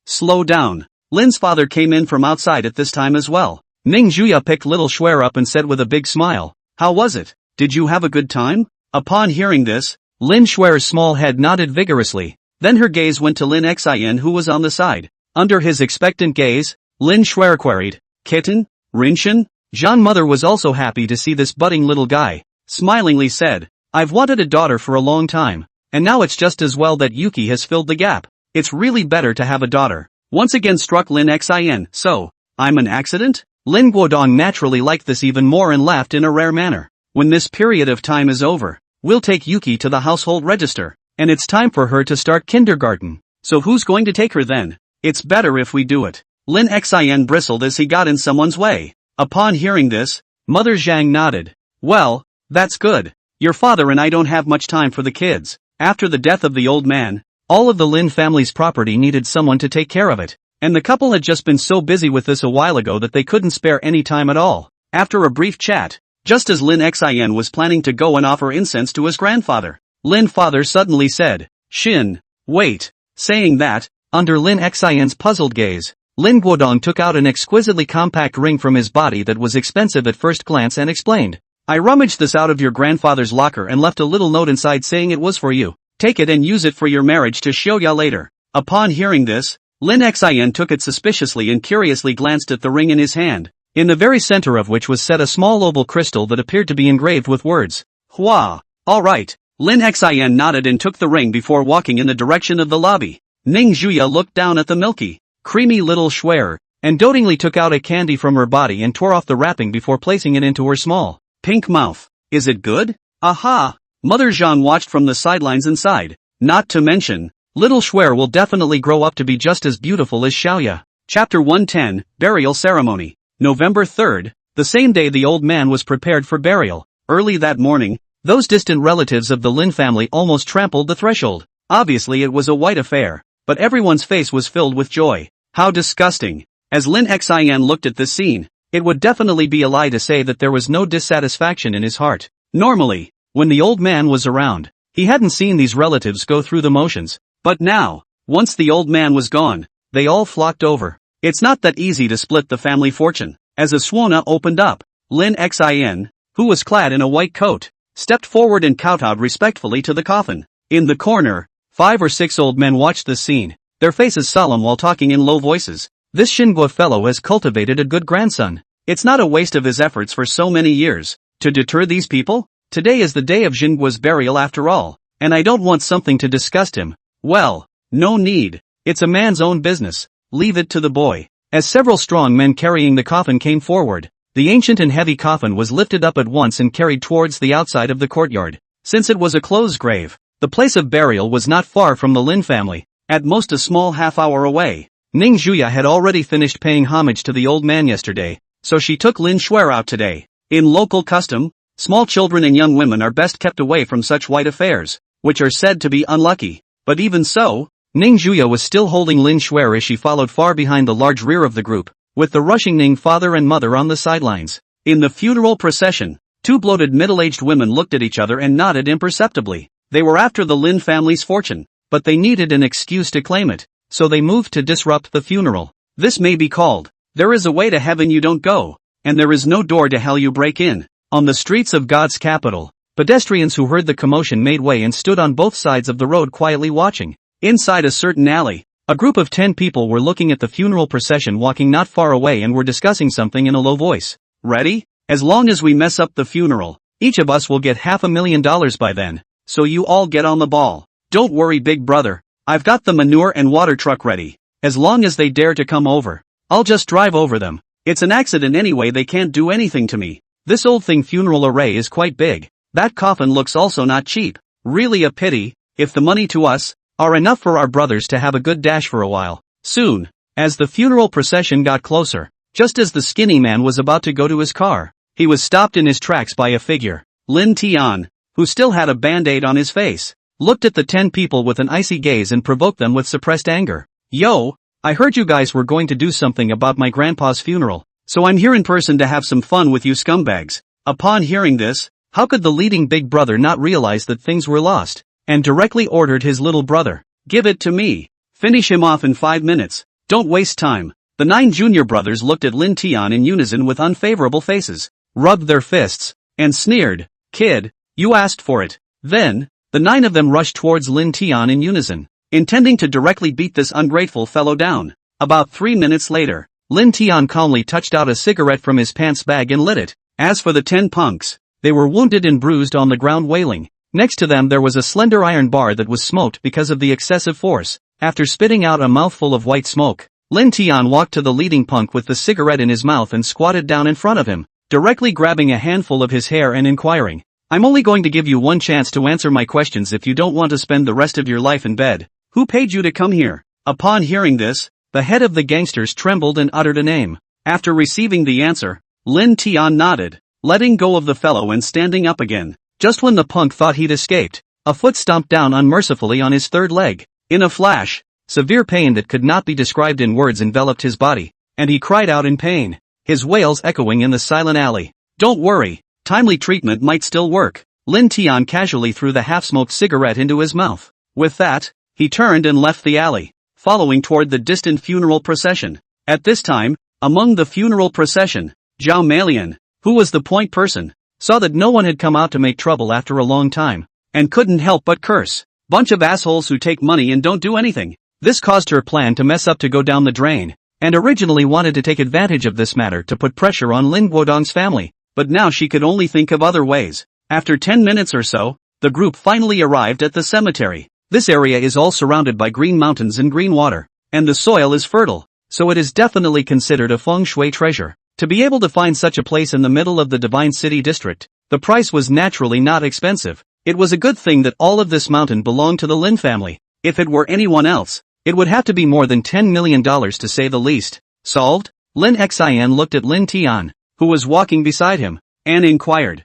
Slow down. Lin's father came in from outside at this time as well. Ning Juya picked little Shuer up and said with a big smile, how was it? Did you have a good time? Upon hearing this, Lin Shuer's small head nodded vigorously. Then her gaze went to Lin Xin who was on the side. Under his expectant gaze, Lin Shuer queried, Kitten? Rinshin? Zhan mother was also happy to see this budding little guy. Smilingly said, I've wanted a daughter for a long time, and now it's just as well that Yuki has filled the gap. It's really better to have a daughter. Once again struck Lin Xin. So, I'm an accident? Lin Guodong naturally liked this even more and laughed in a rare manner. When this period of time is over, we'll take Yuki to the household register, and it's time for her to start kindergarten. So who's going to take her then? It's better if we do it. Lin Xin bristled as he got in someone's way. Upon hearing this, Mother Zhang nodded. Well, that's good. Your father and I don't have much time for the kids. After the death of the old man, all of the Lin family's property needed someone to take care of it, and the couple had just been so busy with this a while ago that they couldn't spare any time at all. After a brief chat, just as Lin Xin was planning to go and offer incense to his grandfather, Lin father suddenly said, Shin, wait. Saying that, under Lin Xin's puzzled gaze, Lin Guodong took out an exquisitely compact ring from his body that was expensive at first glance and explained, I rummaged this out of your grandfather's locker and left a little note inside saying it was for you. Take it and use it for your marriage to Xiaoya later. Upon hearing this, Lin Xin took it suspiciously and curiously glanced at the ring in his hand, in the very center of which was set a small oval crystal that appeared to be engraved with words. Hua. Alright. Lin Xin nodded and took the ring before walking in the direction of the lobby. Ning Juya looked down at the milky, creamy little Shuer, and dotingly took out a candy from her body and tore off the wrapping before placing it into her small, pink mouth. Is it good? Aha! Mother Zhang watched from the sidelines and sighed. Not to mention, little Shuer will definitely grow up to be just as beautiful as Xiaoya. Chapter 110, Burial Ceremony. November 3rd, the same day the old man was prepared for burial. Early that morning, those distant relatives of the Lin family almost trampled the threshold. Obviously it was a white affair, but everyone's face was filled with joy. How disgusting. As Lin Xin looked at this scene, it would definitely be a lie to say that there was no dissatisfaction in his heart. Normally, when the old man was around, he hadn't seen these relatives go through the motions. But now, once the old man was gone, they all flocked over. It's not that easy to split the family fortune. As a swana opened up, Lin Xin, who was clad in a white coat, stepped forward and kowtowed respectfully to the coffin. In the corner, 5 or 6 old men watched this scene, their faces solemn while talking in low voices. This Xingguo fellow has cultivated a good grandson. It's not a waste of his efforts for so many years. To deter these people? Today is the day of Jingua's burial after all, and I don't want something to disgust him. Well, no need. It's a man's own business. Leave it to the boy. As several strong men carrying the coffin came forward, the ancient and heavy coffin was lifted up at once and carried towards the outside of the courtyard. Since it was a closed grave, the place of burial was not far from the Lin family, at most a small half-hour away. Ning Juya had already finished paying homage to the old man yesterday, so she took Lin Shuer out today. In local custom, small children and young women are best kept away from such white affairs, which are said to be unlucky. But even so, Ning Juya was still holding Lin Shuer as she followed far behind the large rear of the group, with the rushing Ning father and mother on the sidelines. In the funeral procession, two bloated middle-aged women looked at each other and nodded imperceptibly. They were after the Lin family's fortune, but they needed an excuse to claim it, so they moved to disrupt the funeral. This may be called, "There is a way to heaven you don't go, and there is no door to hell you break in." On the streets of God's capital, pedestrians who heard the commotion made way and stood on both sides of the road quietly watching. Inside a certain alley, a group of 10 people were looking at the funeral procession walking not far away and were discussing something in a low voice. "Ready? As long as we mess up the funeral, each of us will get $500,000 by then, so you all get on the ball. Don't worry, big brother, I've got the manure and water truck ready. As long as they dare to come over, I'll just drive over them. It's an accident anyway, they can't do anything to me. This old thing funeral array is quite big. That coffin looks also not cheap. Really a pity, if the money to us are enough for our brothers to have a good dash for a while." Soon, as the funeral procession got closer, just as the skinny man was about to go to his car, he was stopped in his tracks by a figure. Lin Tian, who still had a band-aid on his face, looked at the 10 people with an icy gaze and provoked them with suppressed anger. "Yo, I heard you guys were going to do something about my grandpa's funeral, so I'm here in person to have some fun with you scumbags." Upon hearing this, how could the leading big brother not realize that things were lost, and directly ordered his little brother, "Give it to me. Finish him off in 5 minutes. Don't waste time." The 9 junior brothers looked at Lin Tian in unison with unfavorable faces, rubbed their fists, and sneered. "Kid, you asked for it." Then, the 9 of them rushed towards Lin Tian in unison, intending to directly beat this ungrateful fellow down. About 3 minutes later, Lin Tian calmly touched out a cigarette from his pants bag and lit it. As for the 10 punks, they were wounded and bruised on the ground wailing. Next to them there was a slender iron bar that was smoked because of the excessive force. After spitting out a mouthful of white smoke, Lin Tian walked to the leading punk with the cigarette in his mouth and squatted down in front of him, directly grabbing a handful of his hair and inquiring, "I'm only going to give you one chance to answer my questions if you don't want to spend the rest of your life in bed. Who paid you to come here?" Upon hearing this, the head of the gangsters trembled and uttered a name. After receiving the answer, Lin Tian nodded, letting go of the fellow and standing up again. Just when the punk thought he'd escaped, a foot stomped down unmercifully on his third leg. In a flash, severe pain that could not be described in words enveloped his body, and he cried out in pain, his wails echoing in the silent alley. "Don't worry, timely treatment might still work." Lin Tian casually threw the half-smoked cigarette into his mouth. With that, he turned and left the alley, following toward the distant funeral procession. At this time, among the funeral procession, Zhao Malian, who was the point person, saw that no one had come out to make trouble after a long time, and couldn't help but curse. "Bunch of assholes who take money and don't do anything." This caused her plan to mess up to go down the drain, and originally wanted to take advantage of this matter to put pressure on Lin Guodong's family, but now she could only think of other ways. After 10 minutes or so, the group finally arrived at the cemetery. This area is all surrounded by green mountains and green water, and the soil is fertile, so it is definitely considered a feng shui treasure. To be able to find such a place in the middle of the Divine City district, the price was naturally not expensive. It was a good thing that all of this mountain belonged to the Lin family. If it were anyone else, it would have to be more than $10 million to say the least. "Solved?" Lin Xian looked at Lin Tian, who was walking beside him, and inquired.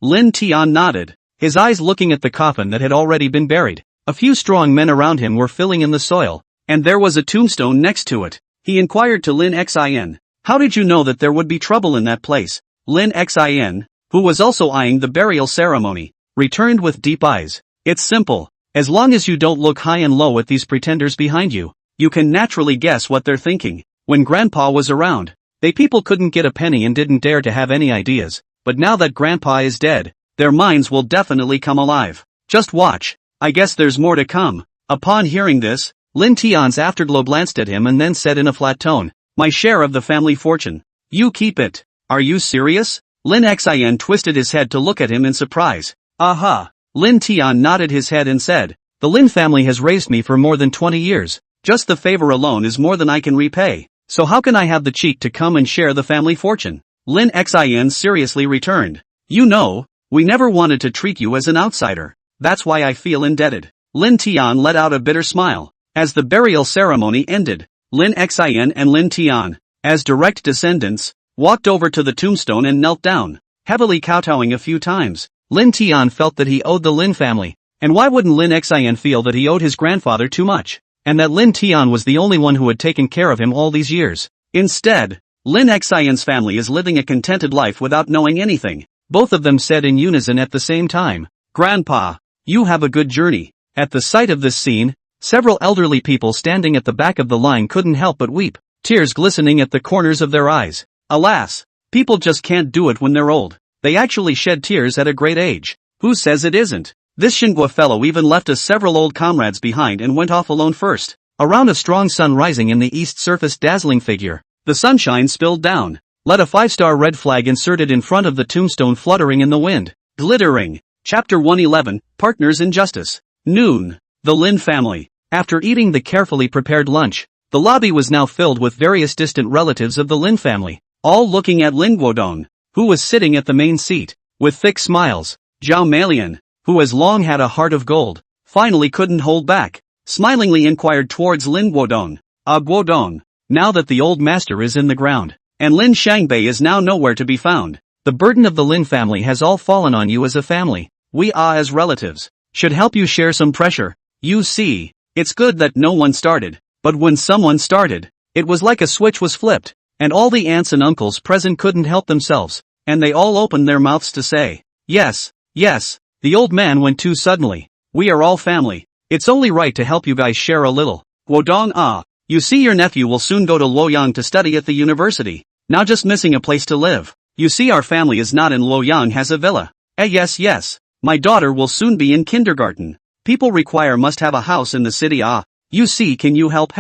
Lin Tian nodded, his eyes looking at the coffin that had already been buried. A few strong men around him were filling in the soil, and there was a tombstone next to it. He inquired to Lin Xian, "How did you know that there would be trouble in that place?" Lin Xian, who was also eyeing the burial ceremony, returned with deep eyes. "It's simple. As long as you don't look high and low at these pretenders behind you, you can naturally guess what they're thinking." When Grandpa was around, they people couldn't get a penny and didn't dare to have any ideas, but now that Grandpa is dead, their minds will definitely come alive. Just watch, I guess there's more to come. Upon hearing this, Lin Tian's afterglow glanced at him and then said in a flat tone, "My share of the family fortune." You keep it. Are you serious? Lin Xin twisted his head to look at him in surprise. Aha. Lin Tian nodded his head and said, the Lin family has raised me for more than 20 years. Just the favor alone is more than I can repay. So how can I have the cheek to come and share the family fortune? Lin Xin seriously returned. You know, we never wanted to treat you as an outsider. That's why I feel indebted. Lin Tian let out a bitter smile. As the burial ceremony ended, Lin Xin and Lin Tian, as direct descendants, walked over to the tombstone and knelt down, heavily kowtowing a few times. Lin Tian felt that he owed the Lin family. And why wouldn't Lin Xin feel that he owed his grandfather too much? And that Lin Tian was the only one who had taken care of him all these years. Instead, Lin Xion's family is living a contented life without knowing anything. Both of them said in unison at the same time, Grandpa, you have a good journey. At the sight of this scene, several elderly people standing at the back of the line couldn't help but weep, tears glistening at the corners of their eyes. Alas, people just can't do it when they're old. They actually shed tears at a great age. Who says it isn't? This Xinhua fellow even left us several old comrades behind and went off alone first. A round of strong sun rising in the east surfaced dazzling figure. The sunshine spilled down. Let a 5-star red flag inserted in front of the tombstone fluttering in the wind. Glittering. Chapter 111, Partners in Justice. Noon. The Lin family. After eating the carefully prepared lunch, the lobby was now filled with various distant relatives of the Lin family, all looking at Lin Guodong, who was sitting at the main seat, with thick smiles. Zhao Malian, who has long had a heart of gold, finally couldn't hold back, smilingly inquired towards Lin Guodong. Guodong, now that the old master is in the ground, and Lin Shangbei is now nowhere to be found, the burden of the Lin family has all fallen on you as a family. We as relatives, should help you share some pressure. You see, it's good that no one started, but when someone started, it was like a switch was flipped, and all the aunts and uncles present couldn't help themselves, and they all opened their mouths to say, yes, yes. The old man went too suddenly. We are all family. It's only right to help you guys share a little. Guodong you see your nephew will soon go to Luoyang to study at the university. Now just missing a place to live. You see our family is not in Luoyang, has a villa. Yes. My daughter will soon be in kindergarten. People must have a house in the city. You see, can you help?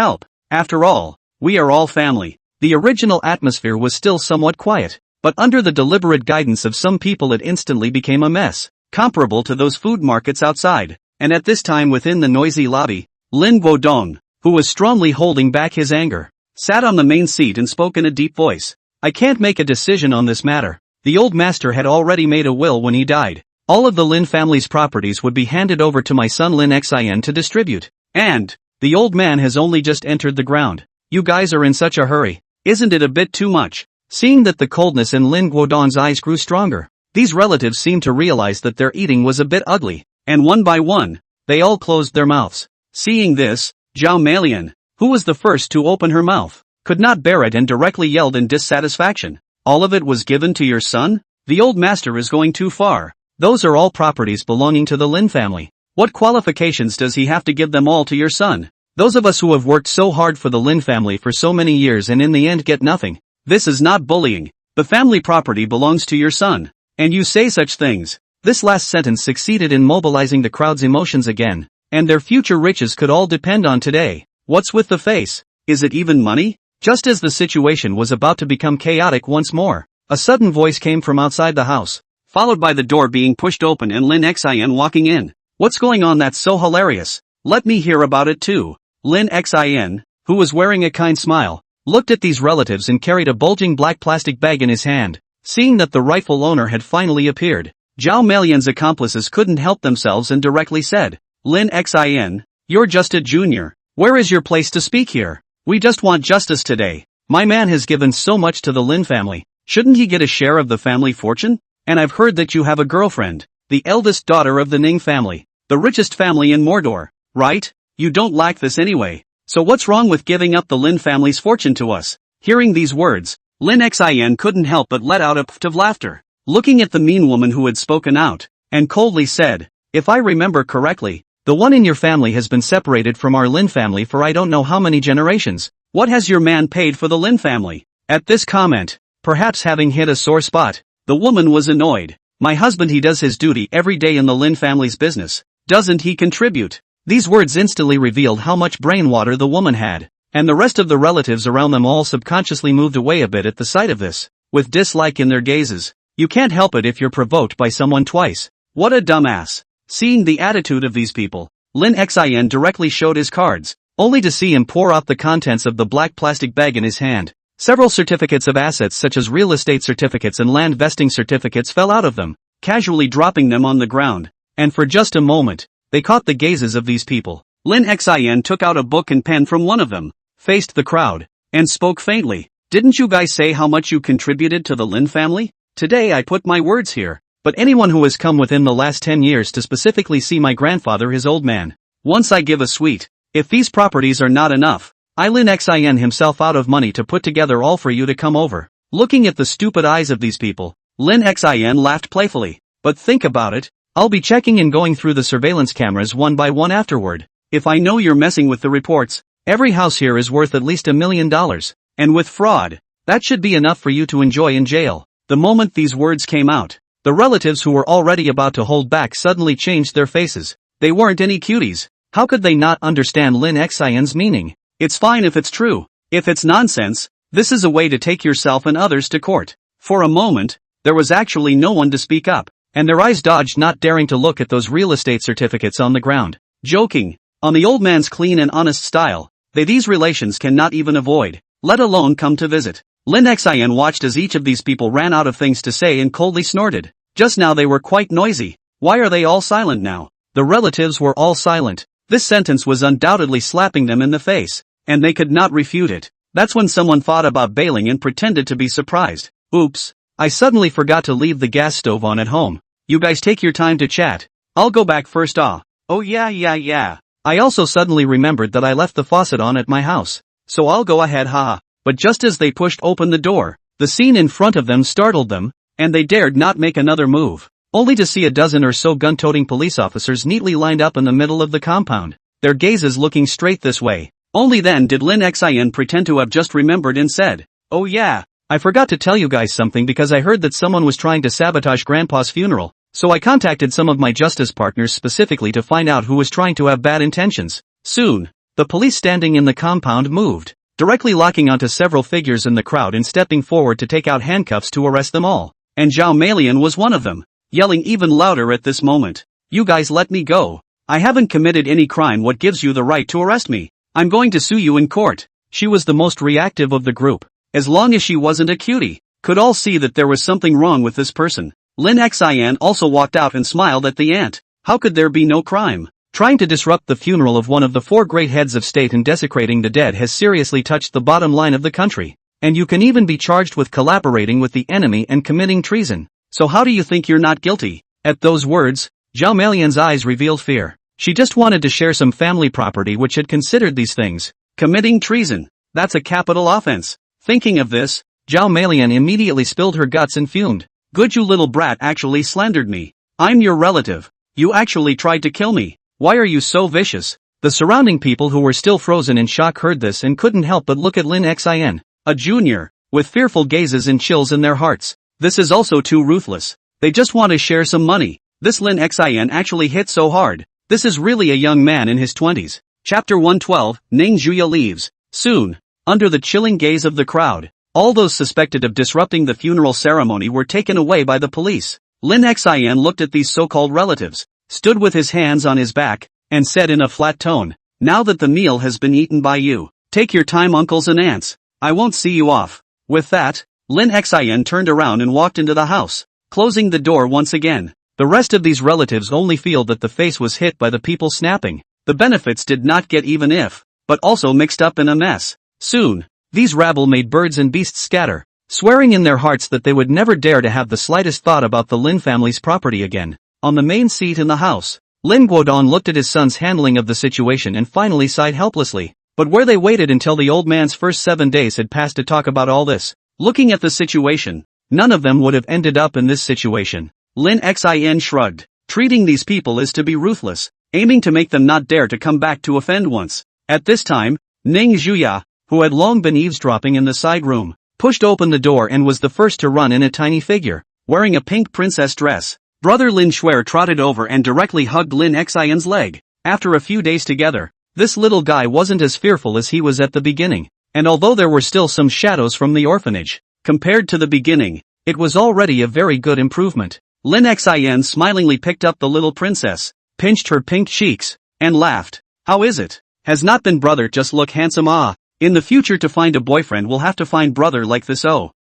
After all, we are all family. The original atmosphere was still somewhat quiet, but under the deliberate guidance of some people it instantly became a mess, comparable to those food markets outside. And at this time within the noisy lobby, Lin Guodong, who was strongly holding back his anger, sat on the main seat and spoke in a deep voice. I can't make a decision on this matter. The old master had already made a will when he died. All of the Lin family's properties would be handed over to my son Lin Xin to distribute. And the old man has only just entered the ground. You guys are in such a hurry. Isn't it a bit too much? Seeing that the coldness in Lin Guodong's eyes grew stronger, these relatives seemed to realize that their eating was a bit ugly, and one by one, they all closed their mouths. Seeing this, Zhao Malian, who was the first to open her mouth, could not bear it and directly yelled in dissatisfaction. All of it was given to your son? The old master is going too far. Those are all properties belonging to the Lin family. What qualifications does he have to give them all to your son? Those of us who have worked so hard for the Lin family for so many years and in the end get nothing. This is not bullying. The family property belongs to your son. And you say such things. This last sentence succeeded in mobilizing the crowd's emotions again, and their future riches could all depend on today. What's with the face? Is it even money? Just as the situation was about to become chaotic once more, a sudden voice came from outside the house, followed by the door being pushed open and Lin Xin walking in. What's going on that's so hilarious? Let me hear about it too. Lin Xin, who was wearing a kind smile, looked at these relatives and carried a bulging black plastic bag in his hand. Seeing that the rightful owner had finally appeared, Zhao Malian's accomplices couldn't help themselves and directly said, Lin Xin, you're just a junior. Where is your place to speak here? We just want justice today. My man has given so much to the Lin family. Shouldn't he get a share of the family fortune? And I've heard that you have a girlfriend, the eldest daughter of the Ning family, the richest family in Mordor, right? You don't like this anyway. So what's wrong with giving up the Lin family's fortune to us? Hearing these words, Lin Xin couldn't help but let out a pft of laughter, looking at the mean woman who had spoken out, and coldly said, if I remember correctly, the one in your family has been separated from our Lin family for I don't know how many generations. What has your man paid for the Lin family? At this comment, perhaps having hit a sore spot, the woman was annoyed. My husband, he does his duty every day in the Lin family's business. Doesn't he contribute? These words instantly revealed how much brain water the woman had, and the rest of the relatives around them all subconsciously moved away a bit at the sight of this, with dislike in their gazes. You can't help it if you're provoked by someone twice. What a dumbass. Seeing the attitude of these people, Lin Xin directly showed his cards, only to see him pour out the contents of the black plastic bag in his hand. Several certificates of assets such as real estate certificates and land vesting certificates fell out of them, casually dropping them on the ground, and for just a moment, they caught the gazes of these people. Lin Xin took out a book and pen from one of them, faced the crowd, and spoke faintly. Didn't you guys say how much you contributed to the Lin family? Today I put my words here, but anyone who has come within the last 10 years to specifically see my grandfather, his old man, once I give a sweet, if these properties are not enough, I Lin Xin himself out of money to put together all for you to come over. Looking at the stupid eyes of these people, Lin Xin laughed playfully. But think about it, I'll be checking and going through the surveillance cameras one by one afterward. If I know you're messing with the reports, every house here is worth at least $1 million, and with fraud, that should be enough for you to enjoy in jail. The moment these words came out, the relatives who were already about to hold back suddenly changed their faces. They weren't any cuties. How could they not understand Lin Xin's meaning? It's fine if it's true. If it's nonsense, this is a way to take yourself and others to court. For a moment, there was actually no one to speak up, and their eyes dodged, not daring to look at those real estate certificates on the ground. Joking. On the old man's clean and honest style, these relations cannot even avoid, let alone come to visit. Lin Xin watched as each of these people ran out of things to say and coldly snorted. Just now they were quite noisy. Why are they all silent now? The relatives were all silent. This sentence was undoubtedly slapping them in the face, and they could not refute it. That's when someone thought about bailing and pretended to be surprised. Oops, I suddenly forgot to leave the gas stove on at home. You guys take your time to chat. I'll go back first. Oh yeah. I also suddenly remembered that I left the faucet on at my house. So I'll go ahead, haha. But just as they pushed open the door, the scene in front of them startled them, and they dared not make another move, only to see a dozen or so gun-toting police officers neatly lined up in the middle of the compound, their gazes looking straight this way. Only then did Lin Xin pretend to have just remembered and said, "Oh yeah, I forgot to tell you guys something because I heard that someone was trying to sabotage Grandpa's funeral, so I contacted some of my justice partners specifically to find out who was trying to have bad intentions." Soon, the police standing in the compound moved, directly locking onto several figures in the crowd and stepping forward to take out handcuffs to arrest them all. And Zhao Malian was one of them, yelling even louder at this moment. "You guys let me go. I haven't committed any crime. What gives you the right to arrest me? I'm going to sue you in court." She was the most reactive of the group. As long as she wasn't a cutie, could all see that there was something wrong with this person. Lin Xin also walked out and smiled at the aunt. How could there be no crime? Trying to disrupt the funeral of one of the four great heads of state and desecrating the dead has seriously touched the bottom line of the country. And you can even be charged with collaborating with the enemy and committing treason. So how do you think you're not guilty? At those words, Zhao Malian's eyes revealed fear. She just wanted to share some family property which had considered these things. Committing treason. That's a capital offense. Thinking of this, Zhao Malian immediately spilled her guts and fumed. "Good, you little brat actually slandered me. I'm your relative. You actually tried to kill me. Why are you so vicious?" The surrounding people who were still frozen in shock heard this and couldn't help but look at Lin Xin, a junior, with fearful gazes and chills in their hearts. This is also too ruthless. They just want to share some money. This Lin Xin actually hit so hard. This is really a young man in his 20s. Chapter 112, Ning Juya leaves. Soon, under the chilling gaze of the crowd, all those suspected of disrupting the funeral ceremony were taken away by the police. Lin Xin looked at these so-called relatives, stood with his hands on his back, and said in a flat tone, "Now that the meal has been eaten by you, take your time, uncles and aunts. I won't see you off." With that, Lin Xin turned around and walked into the house, closing the door once again. The rest of these relatives only feel that the face was hit by the people snapping. The benefits did not get even if, but also mixed up in a mess. Soon, these rabble made birds and beasts scatter, swearing in their hearts that they would never dare to have the slightest thought about the Lin family's property again. On the main seat in the house, Lin Guodong looked at his son's handling of the situation and finally sighed helplessly. But where they waited until the old man's first 7 days had passed to talk about all this. Looking at the situation, none of them would have ended up in this situation. Lin Xin shrugged. Treating these people is to be ruthless, aiming to make them not dare to come back to offend once. At this time, Ning Juya, who had long been eavesdropping in the side room, pushed open the door and was the first to run in. A tiny figure, wearing a pink princess dress. Brother Lin Shuer trotted over and directly hugged Lin Xin's leg. After a few days together, This little guy wasn't as fearful as he was at the beginning, and although there were still some shadows from the orphanage, compared to the beginning, it was already a very good improvement. Lin Xin smilingly picked up the little princess, pinched her pink cheeks, and laughed. How is it? Has not been brother just look handsome in the future to find a boyfriend we'll have to find brother like this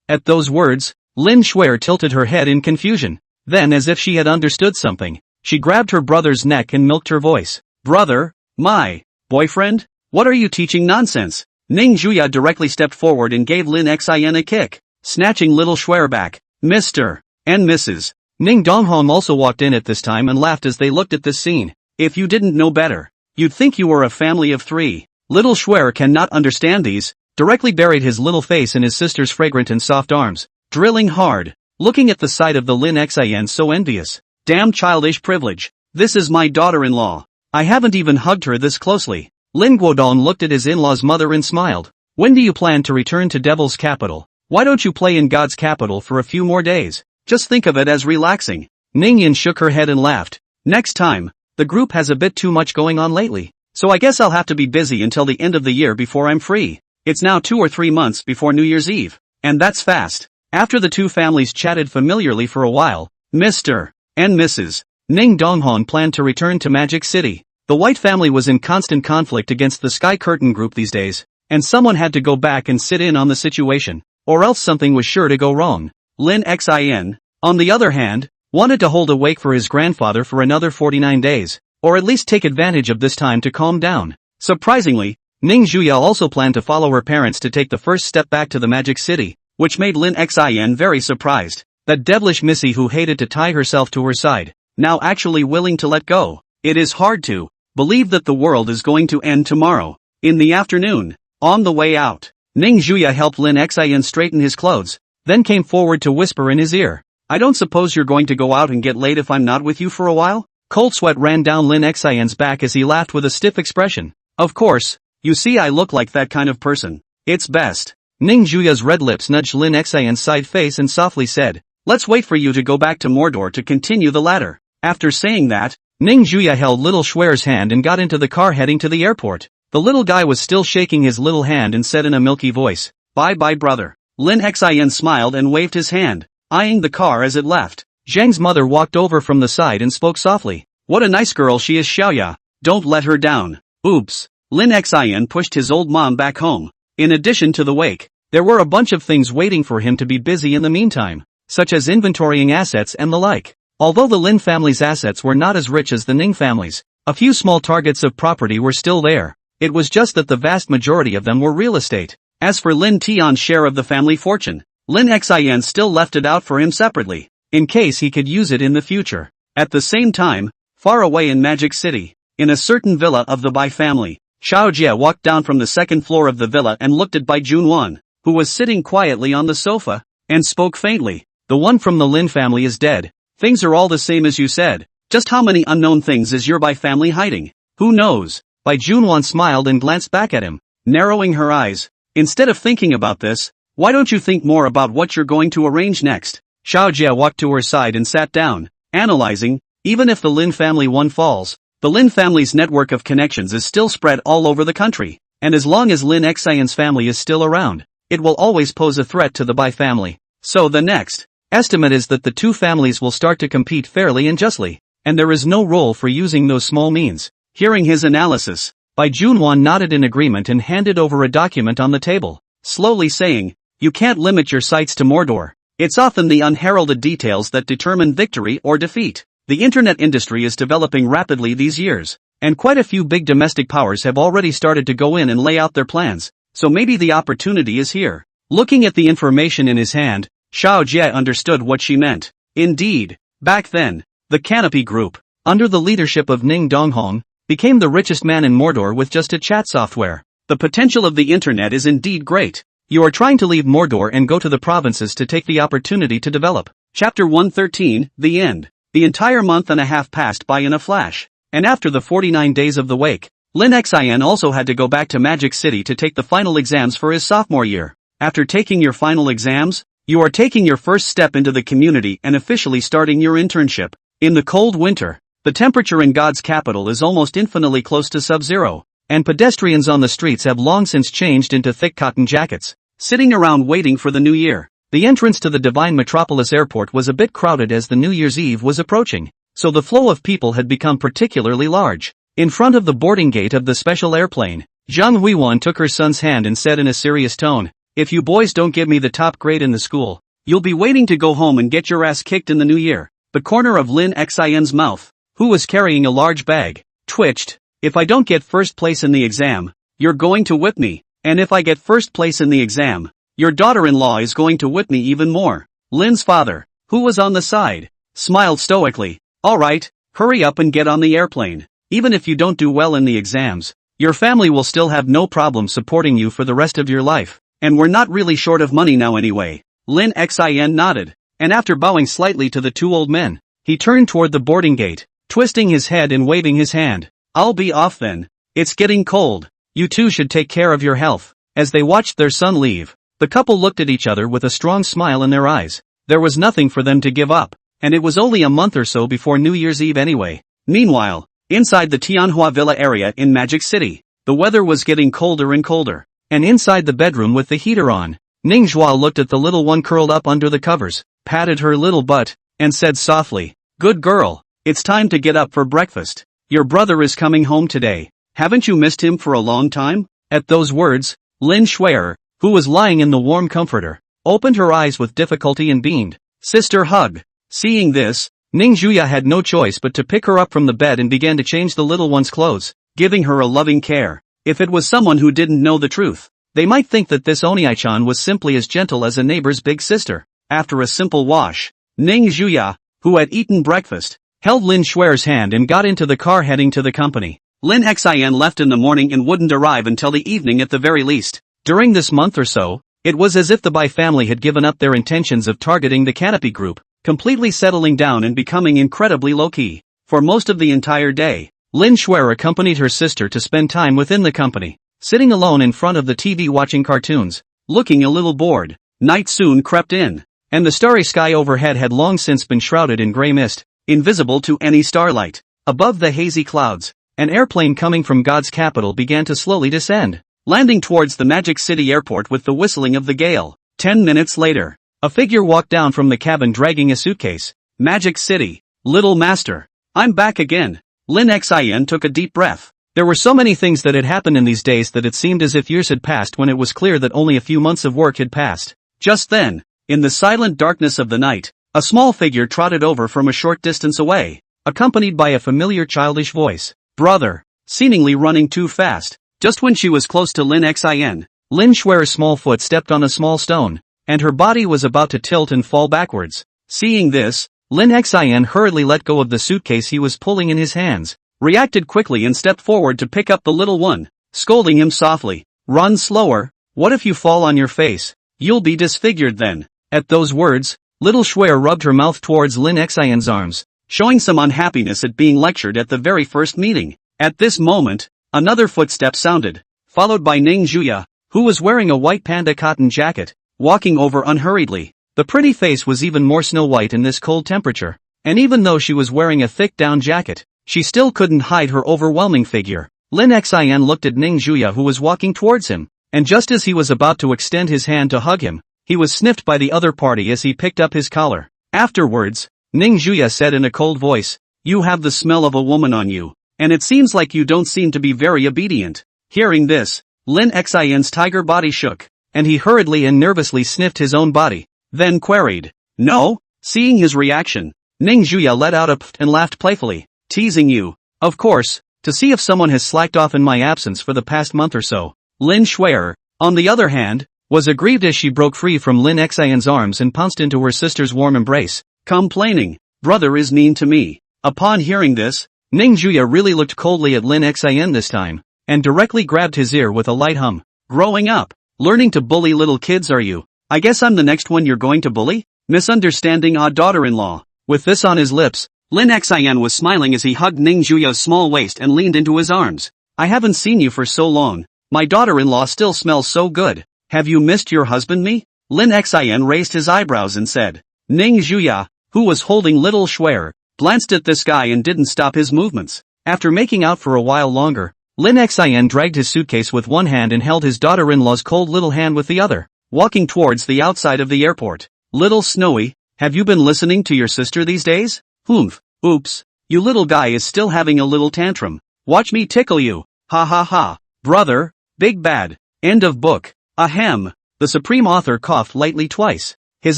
At those words, Lin Shuer tilted her head in confusion. Then as if she had understood something, she grabbed her brother's neck and milked her voice. Brother? My boyfriend? What are you teaching nonsense? Ning Juya directly stepped forward and gave Lin Xin a kick, snatching little Shuer back. Mr. and Mrs. Ning Donghong also walked in at this time and laughed as they looked at this scene. If you didn't know better, you'd think you were a family of three. Little Shuer cannot understand these, directly buried his little face in his sister's fragrant and soft arms, drilling hard, looking at the sight of the Lin Xin so envious. Damn childish privilege. This is my daughter-in-law. I haven't even hugged her this closely. Lin Guodong looked at his in-law's mother and smiled. When do you plan to return to Devil's capital? Why don't you play in God's capital for a few more days? Just think of it as relaxing. Ning Yin shook her head and laughed. Next time, the group has a bit too much going on lately, so I guess I'll have to be busy until the end of the year before I'm free. It's now 2 or 3 months before New Year's Eve, and that's fast. After the two families chatted familiarly for a while, Mr. and Mrs. Ning Donghong planned to return to Magic City. The White family was in constant conflict against the Sky Curtain group these days, and someone had to go back and sit in on the situation, or else something was sure to go wrong. Lin Xin, on the other hand, wanted to hold a wake for his grandfather for another 49 days, or at least take advantage of this time to calm down. Surprisingly, Ning Juya also planned to follow her parents to take the first step back to the Magic City, which made Lin Xin very surprised. That devilish missy who hated to tie herself to her side, now actually willing to let go. It is hard to believe that the world is going to end tomorrow. In the afternoon, on the way out, Ning Juya helped Lin Xin straighten his clothes, then came forward to whisper in his ear. I don't suppose you're going to go out and get late if I'm not with you for a while? Cold sweat ran down Lin Xin's back as he laughed with a stiff expression. Of course, you see I look like that kind of person. It's best. Ning Juya's red lips nudged Lin Xin's side face and softly said, let's wait for you to go back to Mordor to continue the ladder. After saying that, Ning Juya held little Shuer's hand and got into the car heading to the airport. The little guy was still shaking his little hand and said in a milky voice, bye-bye brother. Lin Xin smiled and waved his hand, eyeing the car as it left. Zheng's mother walked over from the side and spoke softly. What a nice girl she is, Xiaoya. Don't let her down. Oops. Lin Xin pushed his old mom back home. In addition to the wake, there were a bunch of things waiting for him to be busy in the meantime, such as inventorying assets and the like. Although the Lin family's assets were not as rich as the Ning family's, a few small targets of property were still there. It was just that the vast majority of them were real estate. As for Lin Tian's share of the family fortune, Lin Xin still left it out for him separately, in case he could use it in the future. At the same time, far away in Magic City, in a certain villa of the Bai family, Xiao Jie walked down from the second floor of the villa and looked at Bai Junwan, who was sitting quietly on the sofa, and spoke faintly. The one from the Lin family is dead. Things are all the same as you said. Just how many unknown things is your Bai family hiding? Who knows? Bai Junwan smiled and glanced back at him, narrowing her eyes. Instead of thinking about this, why don't you think more about what you're going to arrange next? Xiao Jie walked to her side and sat down, analyzing. Even if the Lin family one falls, the Lin family's network of connections is still spread all over the country, and as long as Lin Xion's family is still around, it will always pose a threat to the Bai family. So the next estimate is that the two families will start to compete fairly and justly, and there is no role for using those small means. Hearing his analysis, Bai Junwan nodded in agreement and handed over a document on the table, slowly saying, you can't limit your sights to Mordor. It's often the unheralded details that determine victory or defeat. The internet industry is developing rapidly these years, and quite a few big domestic powers have already started to go in and lay out their plans, so maybe the opportunity is here. Looking at the information in his hand, Xiao Jie understood what she meant. Indeed, back then, the Canopy Group, under the leadership of Ning Donghong, became the richest man in Mordor with just a chat software. The potential of the internet is indeed great. You are trying to leave Mordor and go to the provinces to take the opportunity to develop. Chapter 113, The End. The entire month and a half passed by in a flash, and after the 49 days of the wake, Lin Xian also had to go back to Magic City to take the final exams for his sophomore year. After taking your final exams, you are taking your first step into the community and officially starting your internship. In the cold winter, the temperature in God's capital is almost infinitely close to sub-zero. and pedestrians on the streets have long since changed into thick cotton jackets, sitting around waiting for the new year. The entrance to the Divine Metropolis Airport was a bit crowded as the New Year's Eve was approaching, so the flow of people had become particularly large. In front of the boarding gate of the special airplane, Zhang Huiwan took her son's hand and said in a serious tone, "If you boys don't give me the top grade in the school, you'll be waiting to go home and get your ass kicked in the new year." The corner of Lin Xin's mouth, who was carrying a large bag, twitched. "If I don't get first place in the exam, you're going to whip me. And if I get first place in the exam, your daughter-in-law is going to whip me even more." Lin's father, who was on the side, smiled stoically. "Alright, hurry up and get on the airplane. Even if you don't do well in the exams, your family will still have no problem supporting you for the rest of your life, and we're not really short of money now anyway." Lin Xin nodded, and after bowing slightly to the two old men, he turned toward the boarding gate, twisting his head and waving his hand. "I'll be off then. It's getting cold. You two should take care of your health." As they watched their son leave, the couple looked at each other with a strong smile in their eyes. There was nothing for them to give up, and it was only a month or so before New Year's Eve anyway. Meanwhile, inside the Tianhua Villa area in Magic City, the weather was getting colder and colder, and inside the bedroom with the heater on, Ning Zhuo looked at the little one curled up under the covers, patted her little butt, and said softly, "Good girl, it's time to get up for breakfast. Your brother is coming home today. Haven't you missed him for a long time?" At those words, Lin Shuer, who was lying in the warm comforter, opened her eyes with difficulty and beamed. "Sister hug." Seeing this, Ning Zhuya had no choice but to pick her up from the bed and began to change the little one's clothes, giving her a loving care. If it was someone who didn't know the truth, they might think that this Oniai-chan was simply as gentle as a neighbor's big sister. After a simple wash, Ning Zhuya, who had eaten breakfast, held Lin Shuer's hand and got into the car heading to the company. Lin Xin left in the morning and wouldn't arrive until the evening at the very least. During this month or so, it was as if the Bai family had given up their intentions of targeting the Canopy Group, completely settling down and becoming incredibly low-key. For most of the entire day, Lin Shuer accompanied her sister to spend time within the company, sitting alone in front of the TV watching cartoons, looking a little bored. Night soon crept in, and the starry sky overhead had long since been shrouded in gray mist, invisible to any starlight. Above the hazy clouds, an airplane coming from God's capital began to slowly descend, landing towards the Magic City airport with the whistling of the gale. 10 minutes later, a figure walked down from the cabin dragging a suitcase. "Magic City, little master. I'm back again." Lin Xin took a deep breath. There were so many things that had happened in these days that it seemed as if years had passed when it was clear that only a few months of work had passed. Just then, in the silent darkness of the night, a small figure trotted over from a short distance away, accompanied by a familiar childish voice. "Brother," seemingly running too fast. Just when she was close to Lin Xin, Lin Shuer's small foot stepped on a small stone, and her body was about to tilt and fall backwards. Seeing this, Lin Xin hurriedly let go of the suitcase he was pulling in his hands, reacted quickly and stepped forward to pick up the little one, scolding him softly. "Run slower, what if you fall on your face? You'll be disfigured then." At those words, little Shuer rubbed her mouth towards Lin Xin's arms, showing some unhappiness at being lectured at the very first meeting. At this moment, another footstep sounded, followed by Ning Zhuya, who was wearing a white panda cotton jacket, walking over unhurriedly. The pretty face was even more snow-white in this cold temperature, and even though she was wearing a thick down jacket, she still couldn't hide her overwhelming figure. Lin Xin looked at Ning Zhuya who was walking towards him, and just as he was about to extend his hand to hug him, he was sniffed by the other party as he picked up his collar. Afterwards, Ning Zhuya said in a cold voice, "You have the smell of a woman on you, and it seems like you don't seem to be very obedient." Hearing this, Lin Xin's tiger body shook, and he hurriedly and nervously sniffed his own body, then queried, "No?" Seeing his reaction, Ning Zhuya let out a pft and laughed playfully. "Teasing you, of course, to see if someone has slacked off in my absence for the past month or so." Lin Shuer, on the other hand, was aggrieved as she broke free from Lin Xin's arms and pounced into her sister's warm embrace, complaining, "Brother is mean to me." Upon hearing this, Ning Zhuya really looked coldly at Lin Xin this time, and directly grabbed his ear with a light hum. "Growing up, learning to bully little kids are you? I guess I'm the next one you're going to bully? Misunderstanding our daughter-in-law." With this on his lips, Lin Xin was smiling as he hugged Ning Zhuya's small waist and leaned into his arms. "I haven't seen you for so long. My daughter-in-law still smells so good. Have you missed your husband me?" Lin Xin raised his eyebrows and said. Ning Zhuya, who was holding little Shuer, glanced at this guy and didn't stop his movements. After making out for a while longer, Lin Xin dragged his suitcase with one hand and held his daughter-in-law's cold little hand with the other, walking towards the outside of the airport. Little Snowy, have you been listening to your sister these days? Oomph. Oops. You little guy is still having a little tantrum. Watch me tickle you. Ha ha ha. Brother, big bad. End of book. Ahem. The supreme author coughed lightly twice. His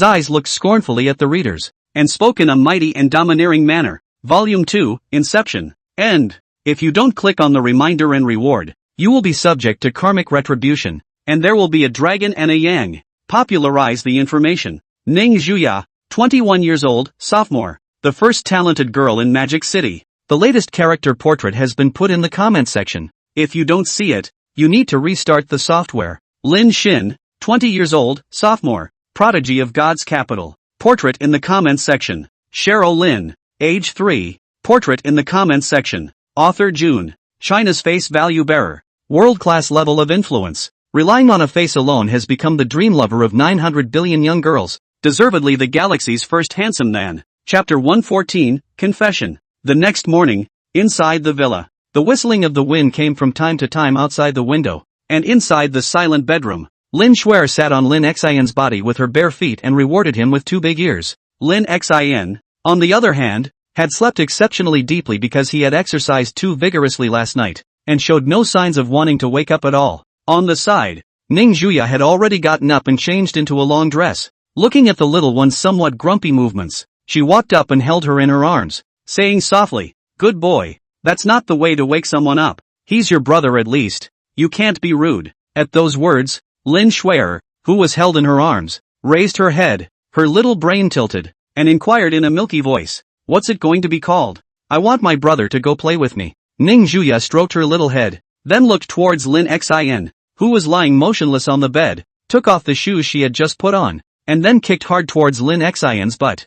eyes looked scornfully at the readers, and spoke in a mighty and domineering manner. Volume 2, Inception. End. If you don't click on the reminder and reward, you will be subject to karmic retribution, and there will be a dragon and a yang. Popularize the information. Ning Zhuya, 21 years old, sophomore. The first talented girl in Magic City. The latest character portrait has been put in the comment section. If you don't see it, you need to restart the software. Lin Xin, 20 years old, sophomore. Prodigy of God's capital. Portrait in the comments section. Cheryl Lin, age 3. Portrait in the comments section. Author June. China's face value bearer. World-class level of influence. Relying on a face alone has become the dream lover of 900 billion young girls. Deservedly the galaxy's first handsome man. Chapter 114, Confession. The next morning, inside the villa. The whistling of the wind came from time to time outside the window, and inside the silent bedroom. Lin Shuer sat on Lin Xin's body with her bare feet and rewarded him with 2 big ears. Lin Xin, on the other hand, had slept exceptionally deeply because he had exercised too vigorously last night, and showed no signs of wanting to wake up at all. On the side, Ning Zhuya had already gotten up and changed into a long dress. Looking at the little one's somewhat grumpy movements, she walked up and held her in her arms, saying softly, "Good boy. That's not the way to wake someone up. He's your brother at least. You can't be rude." At those words, Lin Shuer, who was held in her arms, raised her head, her little brain tilted, and inquired in a milky voice, "What's it going to be called? I want my brother to go play with me." Ning Zhuya stroked her little head, then looked towards Lin Xin, who was lying motionless on the bed, took off the shoes she had just put on, and then kicked hard towards Lin Xin's butt.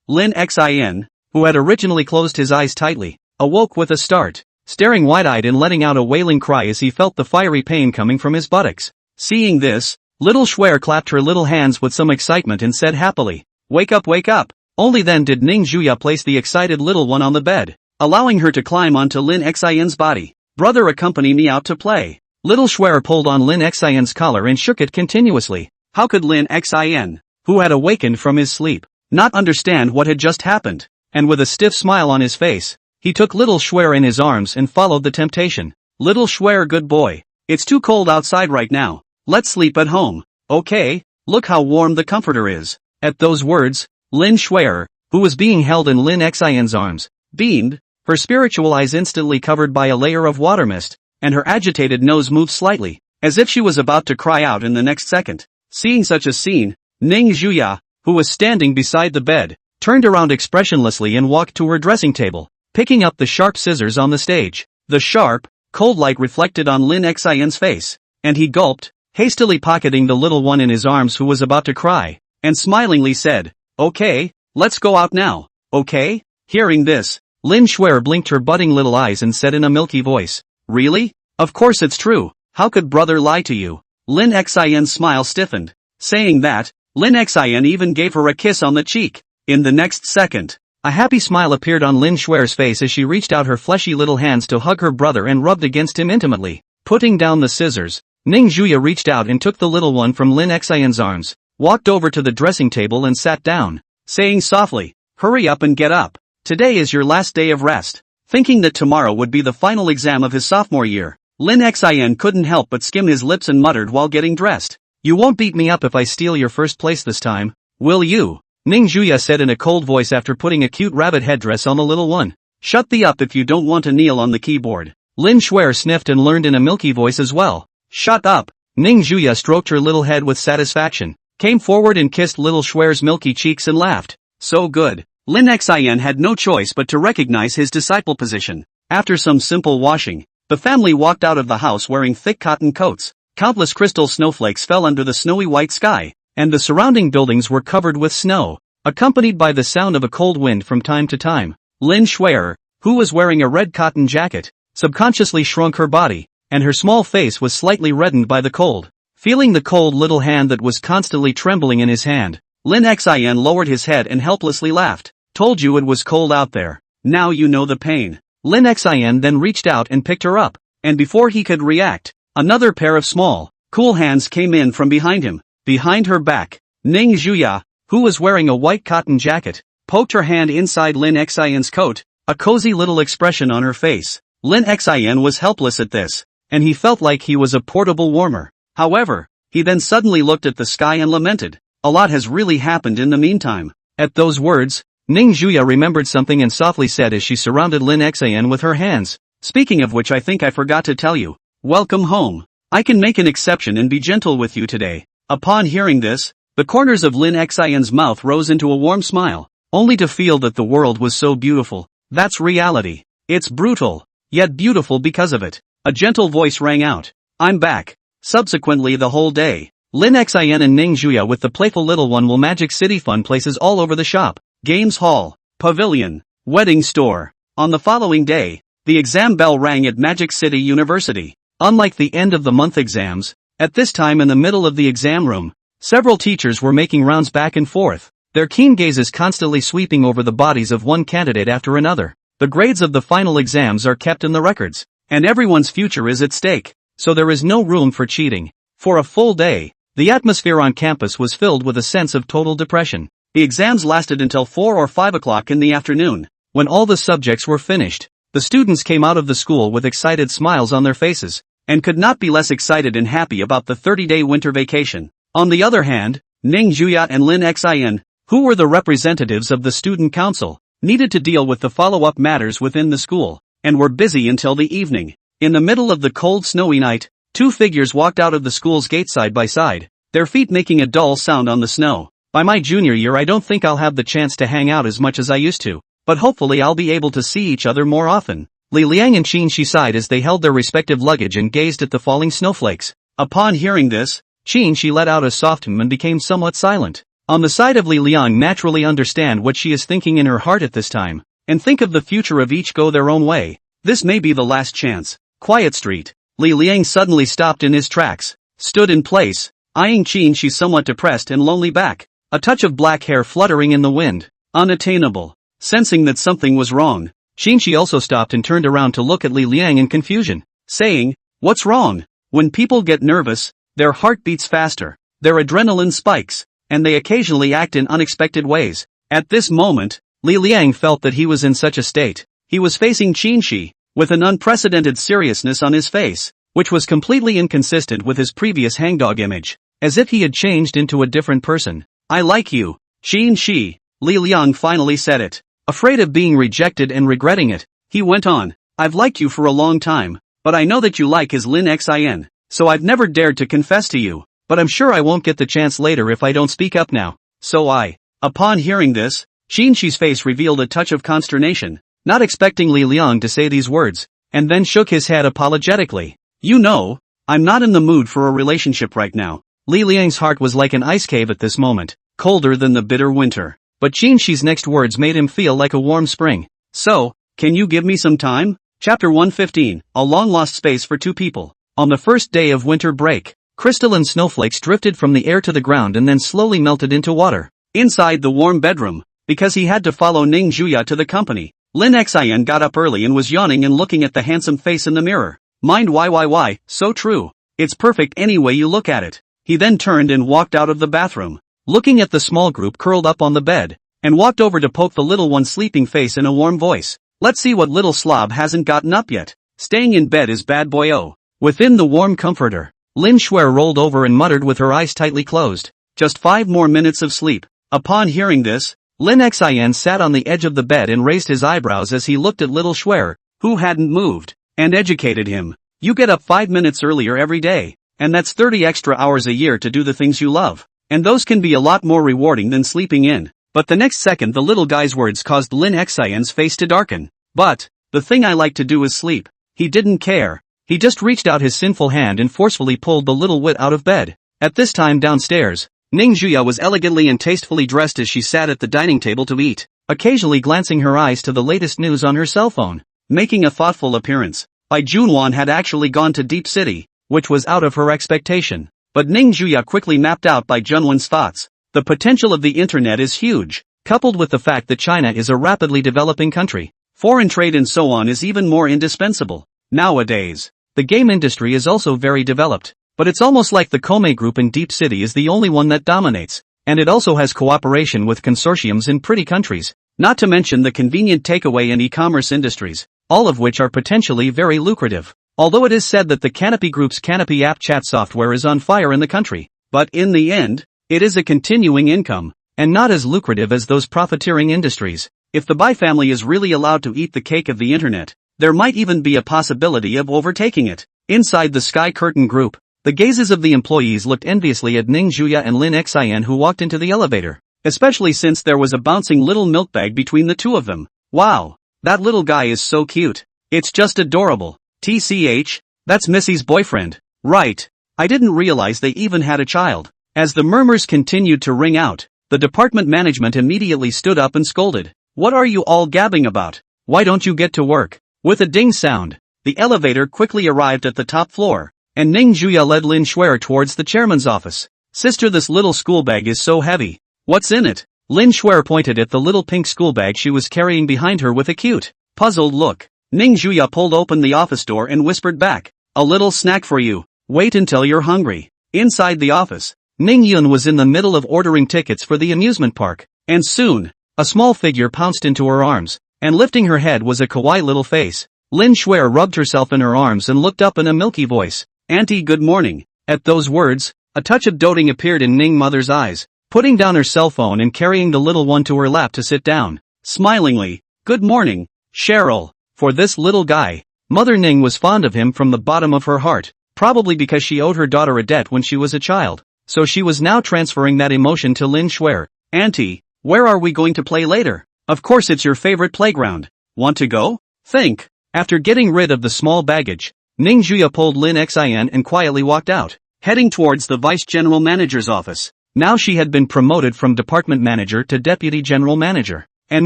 Lin Xin, who had originally closed his eyes tightly, awoke with a start, staring wide-eyed and letting out a wailing cry as he felt the fiery pain coming from his buttocks. Seeing this, little Shuer clapped her little hands with some excitement and said happily, "Wake up, wake up." Only then did Ning Zhuya place the excited little one on the bed, allowing her to climb onto Lin Xin's body. "Brother, accompany me out to play." Little Shuer pulled on Lin Xin's collar and shook it continuously. How could Lin Xin, who had awakened from his sleep, not understand what had just happened? And with a stiff smile on his face, he took little Shuer in his arms and followed the temptation. "Little Shuer, good boy. It's too cold outside right now. Let's sleep at home. Okay, look how warm the comforter is." At those words, Lin Shuer, who was being held in Lin Xin's arms, beamed, her spiritual eyes instantly covered by a layer of water mist, and her agitated nose moved slightly, as if she was about to cry out in the next second. Seeing such a scene, Ning Zhuya, who was standing beside the bed, turned around expressionlessly and walked to her dressing table, picking up the sharp scissors on the stage. The sharp, cold light reflected on Lin Xin's face, and he gulped, hastily pocketing the little one in his arms who was about to cry, and smilingly said, "Okay, let's go out now, okay?" Hearing this, Lin Shuer blinked her budding little eyes and said in a milky voice, "Really? Of course it's true. How could brother lie to you?" Lin Xin's smile stiffened. Saying that, Lin Xin even gave her a kiss on the cheek. In the next second, a happy smile appeared on Lin Shuer's face as she reached out her fleshy little hands to hug her brother and rubbed against him intimately. Putting down the scissors, Ning Zhuya reached out and took the little one from Lin Xin's arms, walked over to the dressing table and sat down, saying softly, "Hurry up and get up. Today is your last day of rest." Thinking that tomorrow would be the final exam of his sophomore year, Lin Xin couldn't help but skim his lips and muttered while getting dressed, "You won't beat me up if I steal your first place this time, will you?" Ning Zhuya said in a cold voice after putting a cute rabbit headdress on the little one. "Shut the up if you don't want to kneel on the keyboard." Lin Shuer sniffed and learned in a milky voice as well. "Shut up." Ning Zhuya stroked her little head with satisfaction, came forward and kissed little Shuer's milky cheeks and laughed. So good. Lin Xin had no choice but to recognize his disciple position. After some simple washing, the family walked out of the house wearing thick cotton coats. Countless crystal snowflakes fell under the snowy white sky, and the surrounding buildings were covered with snow, accompanied by the sound of a cold wind from time to time. Lin Shuer, who was wearing a red cotton jacket, subconsciously shrunk her body, and her small face was slightly reddened by the cold. Feeling the cold little hand that was constantly trembling in his hand, Lin Xin lowered his head and helplessly laughed. "Told you it was cold out there. Now you know the pain." Lin Xin then reached out and picked her up, and before he could react, another pair of small, cool hands came in from behind him. Behind her back, Ning Juya, who was wearing a white cotton jacket, poked her hand inside Lin Xian's coat, a cozy little expression on her face. Lin Xian was helpless at this, and he felt like he was a portable warmer. However, he then suddenly looked at the sky and lamented. A lot has really happened in the meantime. At those words, Ning Juya remembered something and softly said as she surrounded Lin Xian with her hands. Speaking of which, I think I forgot to tell you. Welcome home. I can make an exception and be gentle with you today. Upon hearing this, the corners of Lin Xian's mouth rose into a warm smile, only to feel that the world was so beautiful. That's reality. It's brutal, yet beautiful because of it. A gentle voice rang out. I'm back. Subsequently the whole day, Lin Xian and Ning Juya with the playful little one will Magic City fun places all over the shop, games hall, pavilion, wedding store. On the following day, the exam bell rang at Magic City University. Unlike the end of the month exams, at this time in the middle of the exam room, several teachers were making rounds back and forth, their keen gazes constantly sweeping over the bodies of one candidate after another. The grades of the final exams are kept in the records, and everyone's future is at stake, so there is no room for cheating. For a full day, the atmosphere on campus was filled with a sense of total depression. The exams lasted until 4 or 5 o'clock in the afternoon. When all the subjects were finished, the students came out of the school with excited smiles on their faces, and could not be less excited and happy about the 30-day winter vacation. On the other hand, Ning Juya and Lin Xian, who were the representatives of the student council, needed to deal with the follow-up matters within the school, and were busy until the evening. In the middle of the cold snowy night, two figures walked out of the school's gate side by side, their feet making a dull sound on the snow. By my junior year I don't think I'll have the chance to hang out as much as I used to, but hopefully I'll be able to see each other more often. Li Liang and Qin Shi sighed as they held their respective luggage and gazed at the falling snowflakes. Upon hearing this, Qin Shi let out a soft hum and became somewhat silent. On the side of Li Liang naturally understand what she is thinking in her heart at this time, and think of the future of each go their own way. This may be the last chance. Quiet street. Li Liang suddenly stopped in his tracks, stood in place, eyeing Qin Shi somewhat depressed and lonely back, a touch of black hair fluttering in the wind, unattainable. Sensing that something was wrong, Qin Shi also stopped and turned around to look at Li Liang in confusion, saying, "What's wrong?" When people get nervous, their heart beats faster, their adrenaline spikes, and they occasionally act in unexpected ways. At this moment, Li Liang felt that he was in such a state. He was facing Qin Shi, with an unprecedented seriousness on his face, which was completely inconsistent with his previous hangdog image, as if he had changed into a different person. "I like you, Qin Shi," Li Liang finally said it. Afraid of being rejected and regretting it, he went on, "I've liked you for a long time, but I know that you like his Lin Xian, so I've never dared to confess to you, but I'm sure I won't get the chance later if I don't speak up now, so I." Upon hearing this, Qin Shi's face revealed a touch of consternation, not expecting Li Liang to say these words, and then shook his head apologetically. "You know, I'm not in the mood for a relationship right now." Li Liang's heart was like an ice cave at this moment, colder than the bitter winter. But Qin Shi's next words made him feel like a warm spring. "So, can you give me some time?" Chapter 115, A Long-Lost Space for Two People. On the first day of winter break, crystalline snowflakes drifted from the air to the ground and then slowly melted into water. Inside the warm bedroom, because he had to follow Ning Juya to the company, Lin Xian got up early and was yawning and looking at the handsome face in the mirror. Mind why, so true. It's perfect any way you look at it. He then turned and walked out of the bathroom, looking at the small group curled up on the bed, and walked over to poke the little one's sleeping face in a warm voice. "Let's see what little slob hasn't gotten up yet. Staying in bed is bad boy-o." Within the warm comforter, Lin Shuer rolled over and muttered with her eyes tightly closed. Just 5 more minutes of sleep. Upon hearing this, Lin Xian sat on the edge of the bed and raised his eyebrows as he looked at little Shuer, who hadn't moved, and educated him. "You get up 5 minutes earlier every day, and that's 30 extra hours a year to do the things you love, and those can be a lot more rewarding than sleeping in." But the next second the little guy's words caused Lin Xian's face to darken. "But, the thing I like to do is sleep." He didn't care. He just reached out his sinful hand and forcefully pulled the little wit out of bed. At this time downstairs, Ning Juya was elegantly and tastefully dressed as she sat at the dining table to eat, occasionally glancing her eyes to the latest news on her cell phone, making a thoughtful appearance. Bai Junwan had actually gone to Deep City, which was out of her expectation. But Ning Juya quickly mapped out Bai Junwan's thoughts. The potential of the internet is huge, coupled with the fact that China is a rapidly developing country. Foreign trade and so on is even more indispensable. Nowadays, The game industry is also very developed. But it's almost like the Kome group in Deep City is the only one that dominates. And it also has cooperation with consortiums in pretty countries. Not to mention the convenient takeaway and e-commerce industries, all of which are potentially very lucrative. Although it is said that the Canopy Group's Canopy app chat software is on fire in the country. But in the end, it is a continuing income, and not as lucrative as those profiteering industries. If the Bai family is really allowed to eat the cake of the internet, there might even be a possibility of overtaking it. Inside the Sky Curtain Group, the gazes of the employees looked enviously at Ning Juya and Lin Xian who walked into the elevator, especially since there was a bouncing little milk bag between the two of them. Wow, that little guy is so cute. It's just adorable. TCH, that's Missy's boyfriend. Right. I didn't realize they even had a child. As the murmurs continued to ring out, the department management immediately stood up and scolded. What are you all gabbing about? Why don't you get to work? With a ding sound, the elevator quickly arrived at the top floor, and Ning Juya led Lin Shuer towards the chairman's office. Sister, this little school bag is so heavy. What's in it? Lin Shuer pointed at the little pink school bag she was carrying behind her with a cute, puzzled look. Ning Juya pulled open the office door and whispered back, a little snack for you. Wait until you're hungry. Inside the office, Ning Yun was in the middle of ordering tickets for the amusement park, and soon, a small figure pounced into her arms, and lifting her head was a kawaii little face. Lin Shuer rubbed herself in her arms and looked up in a milky voice. Auntie, good morning. At those words, a touch of doting appeared in Ning mother's eyes, putting down her cell phone and carrying the little one to her lap to sit down. Smilingly, good morning, Cheryl. For this little guy, Mother Ning was fond of him from the bottom of her heart, probably because she owed her daughter a debt when she was a child, so she was now transferring that emotion to Lin Shuer. Auntie, where are we going to play later? Of course it's your favorite playground. Want to go? Think. After getting rid of the small baggage, Ning Juya pulled Lin Xian and quietly walked out, heading towards the vice general manager's office. Now she had been promoted from department manager to deputy general manager, and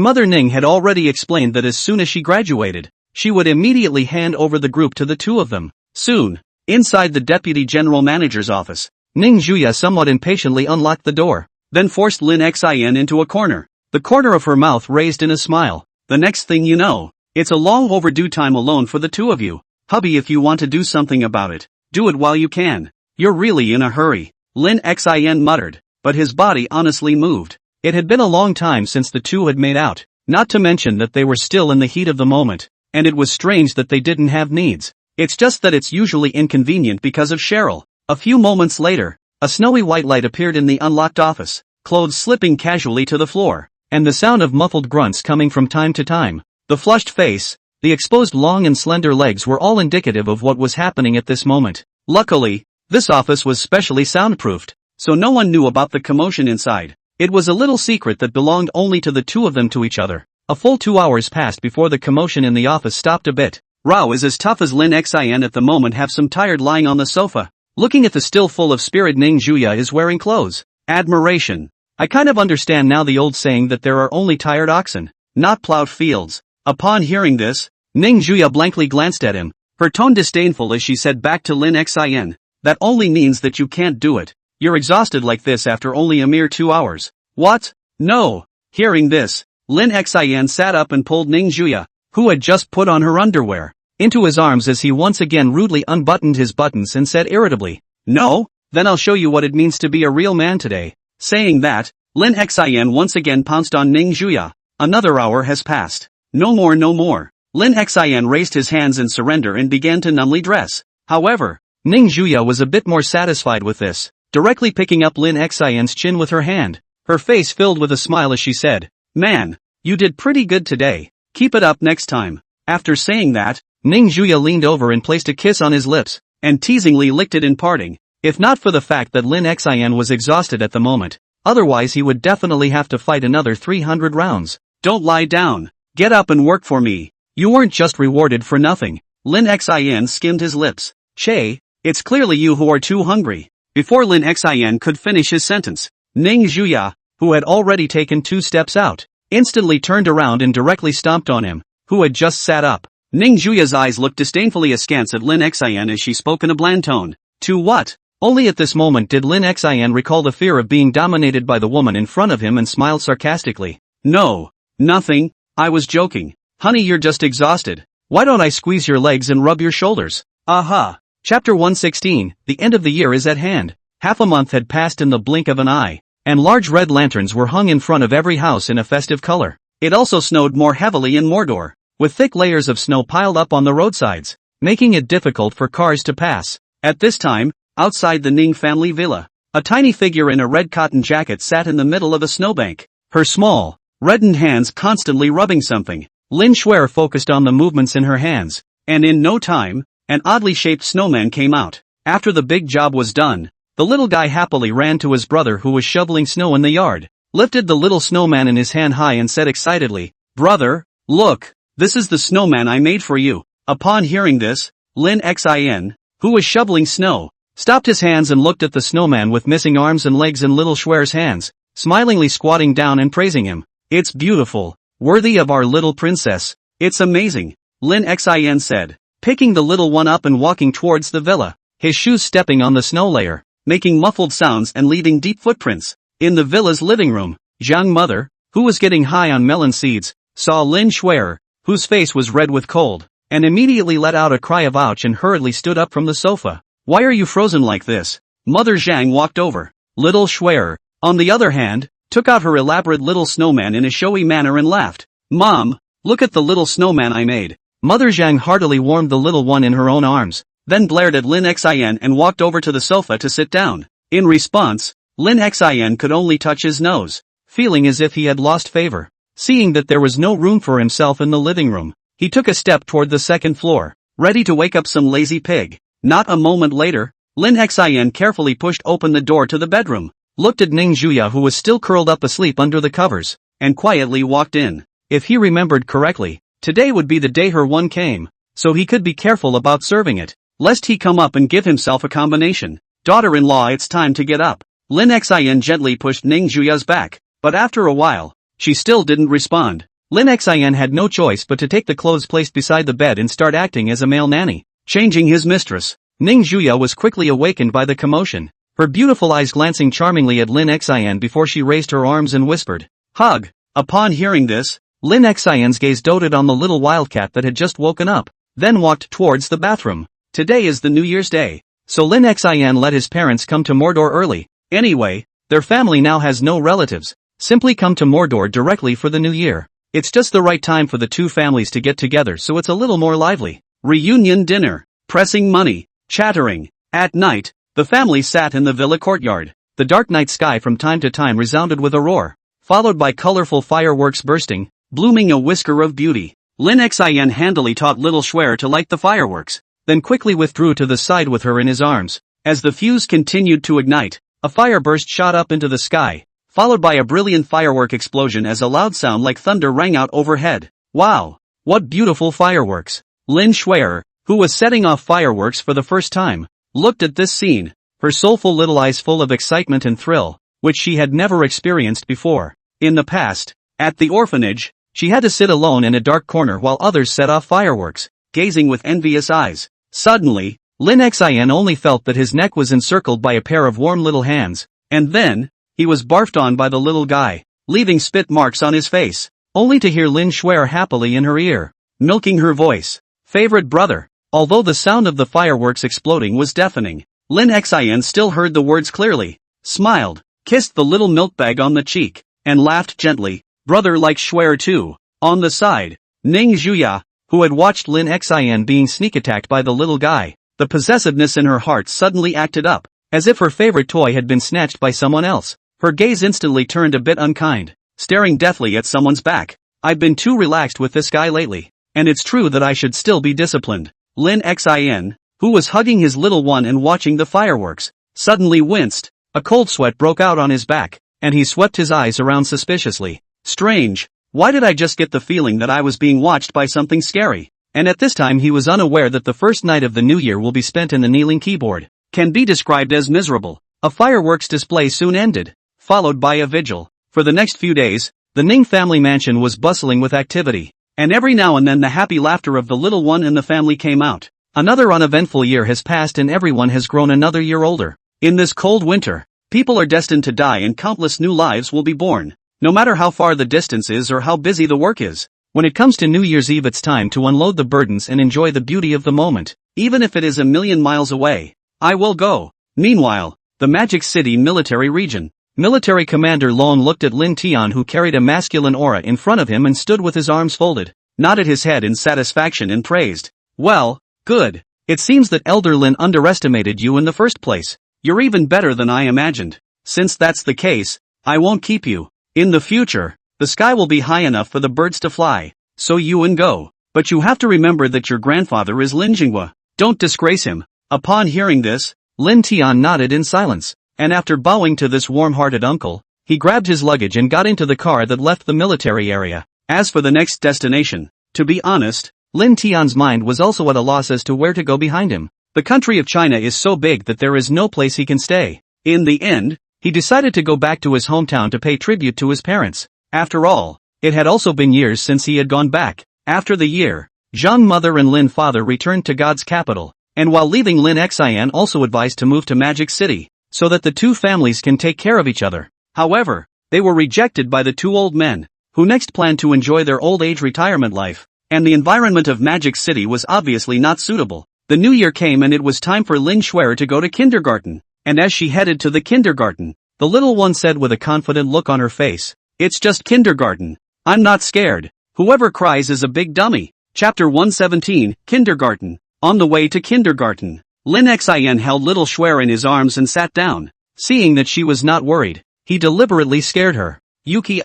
Mother Ning had already explained that as soon as she graduated, she would immediately hand over the group to the two of them. Soon, inside the deputy general manager's office, Ning Juya somewhat impatiently unlocked the door, then forced Lin Xian into a corner, the corner of her mouth raised in a smile. The next thing you know, it's a long overdue time alone for the two of you. Hubby, if you want to do something about it, do it while you can. You're really in a hurry, Lin Xian muttered, but his body honestly moved. It had been a long time since the two had made out, not to mention that they were still in the heat of the moment, and it was strange that they didn't have needs. It's just that it's usually inconvenient because of Cheryl. A few moments later, a snowy white light appeared in the unlocked office, clothes slipping casually to the floor, and the sound of muffled grunts coming from time to time. The flushed face, the exposed long and slender legs were all indicative of what was happening at this moment. Luckily, this office was specially soundproofed, so no one knew about the commotion inside. It was a little secret that belonged only to the two of them to each other. A full 2 hours passed before the commotion in the office stopped a bit. Rao is as tough as Lin Xian at the moment, have some tired lying on the sofa. Looking at the still full of spirit Ning Juya is wearing clothes. Admiration. I kind of understand now the old saying that there are only tired oxen, not plowed fields. Upon hearing this, Ning Juya blankly glanced at him, her tone disdainful as she said back to Lin Xian, that only means that you can't do it. You're exhausted like this after only a mere 2 hours. What? No. Hearing this, Lin Xian sat up and pulled Ning Juya, who had just put on her underwear, into his arms as he once again rudely unbuttoned his buttons and said irritably, no? Then I'll show you what it means to be a real man today. Saying that, Lin Xian once again pounced on Ning Juya. Another hour has passed. No more, no more. Lin Xian raised his hands in surrender and began to numbly dress. However, Ning Juya was a bit more satisfied with this, directly picking up Lin Xian's chin with her hand, her face filled with a smile as she said, man, you did pretty good today. Keep it up next time. After saying that, Ning Juya leaned over and placed a kiss on his lips, and teasingly licked it in parting. If not for the fact that Lin Xian was exhausted at the moment, otherwise he would definitely have to fight another 300 rounds. Don't lie down. Get up and work for me. You weren't just rewarded for nothing. Lin Xian skimmed his lips. Che, it's clearly you who are too hungry. Before Lin Xian could finish his sentence, Ning Juya, who had already taken 2 steps out, instantly turned around and directly stomped on him, who had just sat up. Ning Juya's eyes looked disdainfully askance at Lin Xian as she spoke in a bland tone. To what? Only at this moment did Lin Xian recall the fear of being dominated by the woman in front of him and smiled sarcastically. No. Nothing. I was joking. Honey, you're just exhausted. Why don't I squeeze your legs and rub your shoulders? Aha! Chapter 116, the end of the year is at hand. Half a month had passed in the blink of an eye, and large red lanterns were hung in front of every house in a festive color. It also snowed more heavily in Mordor, with thick layers of snow piled up on the roadsides, making it difficult for cars to pass. At this time, outside the Ning family villa, a tiny figure in a red cotton jacket sat in the middle of a snowbank, her small, reddened hands constantly rubbing something. Lin Shuer focused on the movements in her hands, and in no time, an oddly shaped snowman came out. After the big job was done, the little guy happily ran to his brother who was shoveling snow in the yard, lifted the little snowman in his hand high and said excitedly, "Brother, look, this is the snowman I made for you." Upon hearing this, Lin Xin, who was shoveling snow, stopped his hands and looked at the snowman with missing arms and legs in little Shuer's hands, smilingly squatting down and praising him. "It's beautiful, worthy of our little princess. It's amazing," Lin Xin said, picking the little one up and walking towards the villa, his shoes stepping on the snow layer, making muffled sounds and leaving deep footprints. In the villa's living room, Zhang mother, who was getting high on melon seeds, saw Lin Shuer, whose face was red with cold, and immediately let out a cry of ouch and hurriedly stood up from the sofa. "Why are you frozen like this?" Mother Zhang walked over. Little Shuer, on the other hand, took out her elaborate little snowman in a showy manner and laughed. "Mom, look at the little snowman I made." Mother Zhang heartily warmed the little one in her own arms, then glared at Lin Xin and walked over to the sofa to sit down. In response, Lin Xin could only touch his nose, feeling as if he had lost favor. Seeing that there was no room for himself in the living room, he took a step toward the second floor, ready to wake up some lazy pig. Not a moment later, Lin Xin carefully pushed open the door to the bedroom, looked at Ning Zhuya who was still curled up asleep under the covers, and quietly walked in. If he remembered correctly, today would be the day her one came, so he could be careful about serving it, lest he come up and give himself a combination. "Daughter-in-law, it's time to get up." Lin Xin gently pushed Ning Zhuya's back, but after a while, she still didn't respond. Lin Xin had no choice but to take the clothes placed beside the bed and start acting as a male nanny, changing his mistress. Ning Zhuya was quickly awakened by the commotion, her beautiful eyes glancing charmingly at Lin Xin before she raised her arms and whispered, "Hug." Upon hearing this, Lin Xion's gaze doted on the little wildcat that had just woken up, then walked towards the bathroom. Today is the New Year's Day, so Lin Xin let his parents come to Mordor early. Anyway, their family now has no relatives. Simply come to Mordor directly for the new year. It's just the right time for the two families to get together, so it's a little more lively. Reunion dinner, pressing money, chattering. At night, the family sat in the villa courtyard. The dark night sky from time to time resounded with a roar, followed by colorful fireworks bursting, blooming a whisker of beauty. Lin Xin handily taught little Shuer to light the fireworks, then quickly withdrew to the side with her in his arms. As the fuse continued to ignite, a fire burst shot up into the sky, followed by a brilliant firework explosion as a loud sound like thunder rang out overhead. "Wow! What beautiful fireworks!" Lin Shuer, who was setting off fireworks for the first time, looked at this scene, her soulful little eyes full of excitement and thrill, which she had never experienced before. In the past, at the orphanage, she had to sit alone in a dark corner while others set off fireworks, gazing with envious eyes. Suddenly, Lin Xin only felt that his neck was encircled by a pair of warm little hands, and then, he was barfed on by the little guy, leaving spit marks on his face, only to hear Lin Shuer happily in her ear, milking her voice. "Favorite brother." Although the sound of the fireworks exploding was deafening, Lin Xin still heard the words clearly, smiled, kissed the little milk bag on the cheek, and laughed gently. "Brother like Shuer too." On the side, Ning Zhuya, who had watched Lin Xin being sneak attacked by the little guy, the possessiveness in her heart suddenly acted up, as if her favorite toy had been snatched by someone else. Her gaze instantly turned a bit unkind, staring deathly at someone's back. "I've been too relaxed with this guy lately, and it's true that I should still be disciplined." Lin Xin, who was hugging his little one and watching the fireworks, suddenly winced. A cold sweat broke out on his back, and he swept his eyes around suspiciously. Strange, why did I just get the feeling that I was being watched by something scary? And at this time he was unaware that the first night of the new year will be spent in the kneeling keyboard. Can be described as miserable. A fireworks display soon ended, followed by a vigil. For the next few days, the Ning family mansion was bustling with activity, and every now and then the happy laughter of the little one in the family came out. Another uneventful year has passed and everyone has grown another year older. In this cold winter, people are destined to die and countless new lives will be born, no matter how far the distance is or how busy the work is. When it comes to New Year's Eve, it's time to unload the burdens and enjoy the beauty of the moment. even if it is a million miles away. I will go. Meanwhile, the Magic City military region. Military Commander Long looked at Lin Tian, who carried a masculine aura in front of him and stood with his arms folded, nodded his head in satisfaction and praised. Well, good. It seems that Elder Lin underestimated you in the first place. You're even better than I imagined. Since that's the case, I won't keep you. In the future, the sky will be high enough for the birds to fly. So you and go. But you have to remember that your grandfather is Lin Jinghua. Don't disgrace him. Upon hearing this, Lin Tian nodded in silence, and after bowing to this warm-hearted uncle, he grabbed his luggage and got into the car that left the military area. As for the next destination, to be honest, Lin Tian's mind was also at a loss as to where to go behind him. The country of China is so big that there is no place he can stay. In the end, he decided to go back to his hometown to pay tribute to his parents. After all, it had also been years since he had gone back. After the year, Zhang mother and Lin father returned to God's capital, and while leaving, Lin Xian also advised to move to Magic City, so that the two families can take care of each other. However, they were rejected by the two old men, who next planned to enjoy their old age retirement life, and the environment of Magic City was obviously not suitable. The new year came and it was time for Lin Shuer to go to kindergarten, and as she headed to the kindergarten, the little one said with a confident look on her face, "It's just kindergarten. I'm not scared. Whoever cries is a big dummy." Chapter 117, Kindergarten. On the way to kindergarten, Lin Xian held little Shuer in his arms and sat down. Seeing that she was not worried, he deliberately scared her. "Yuki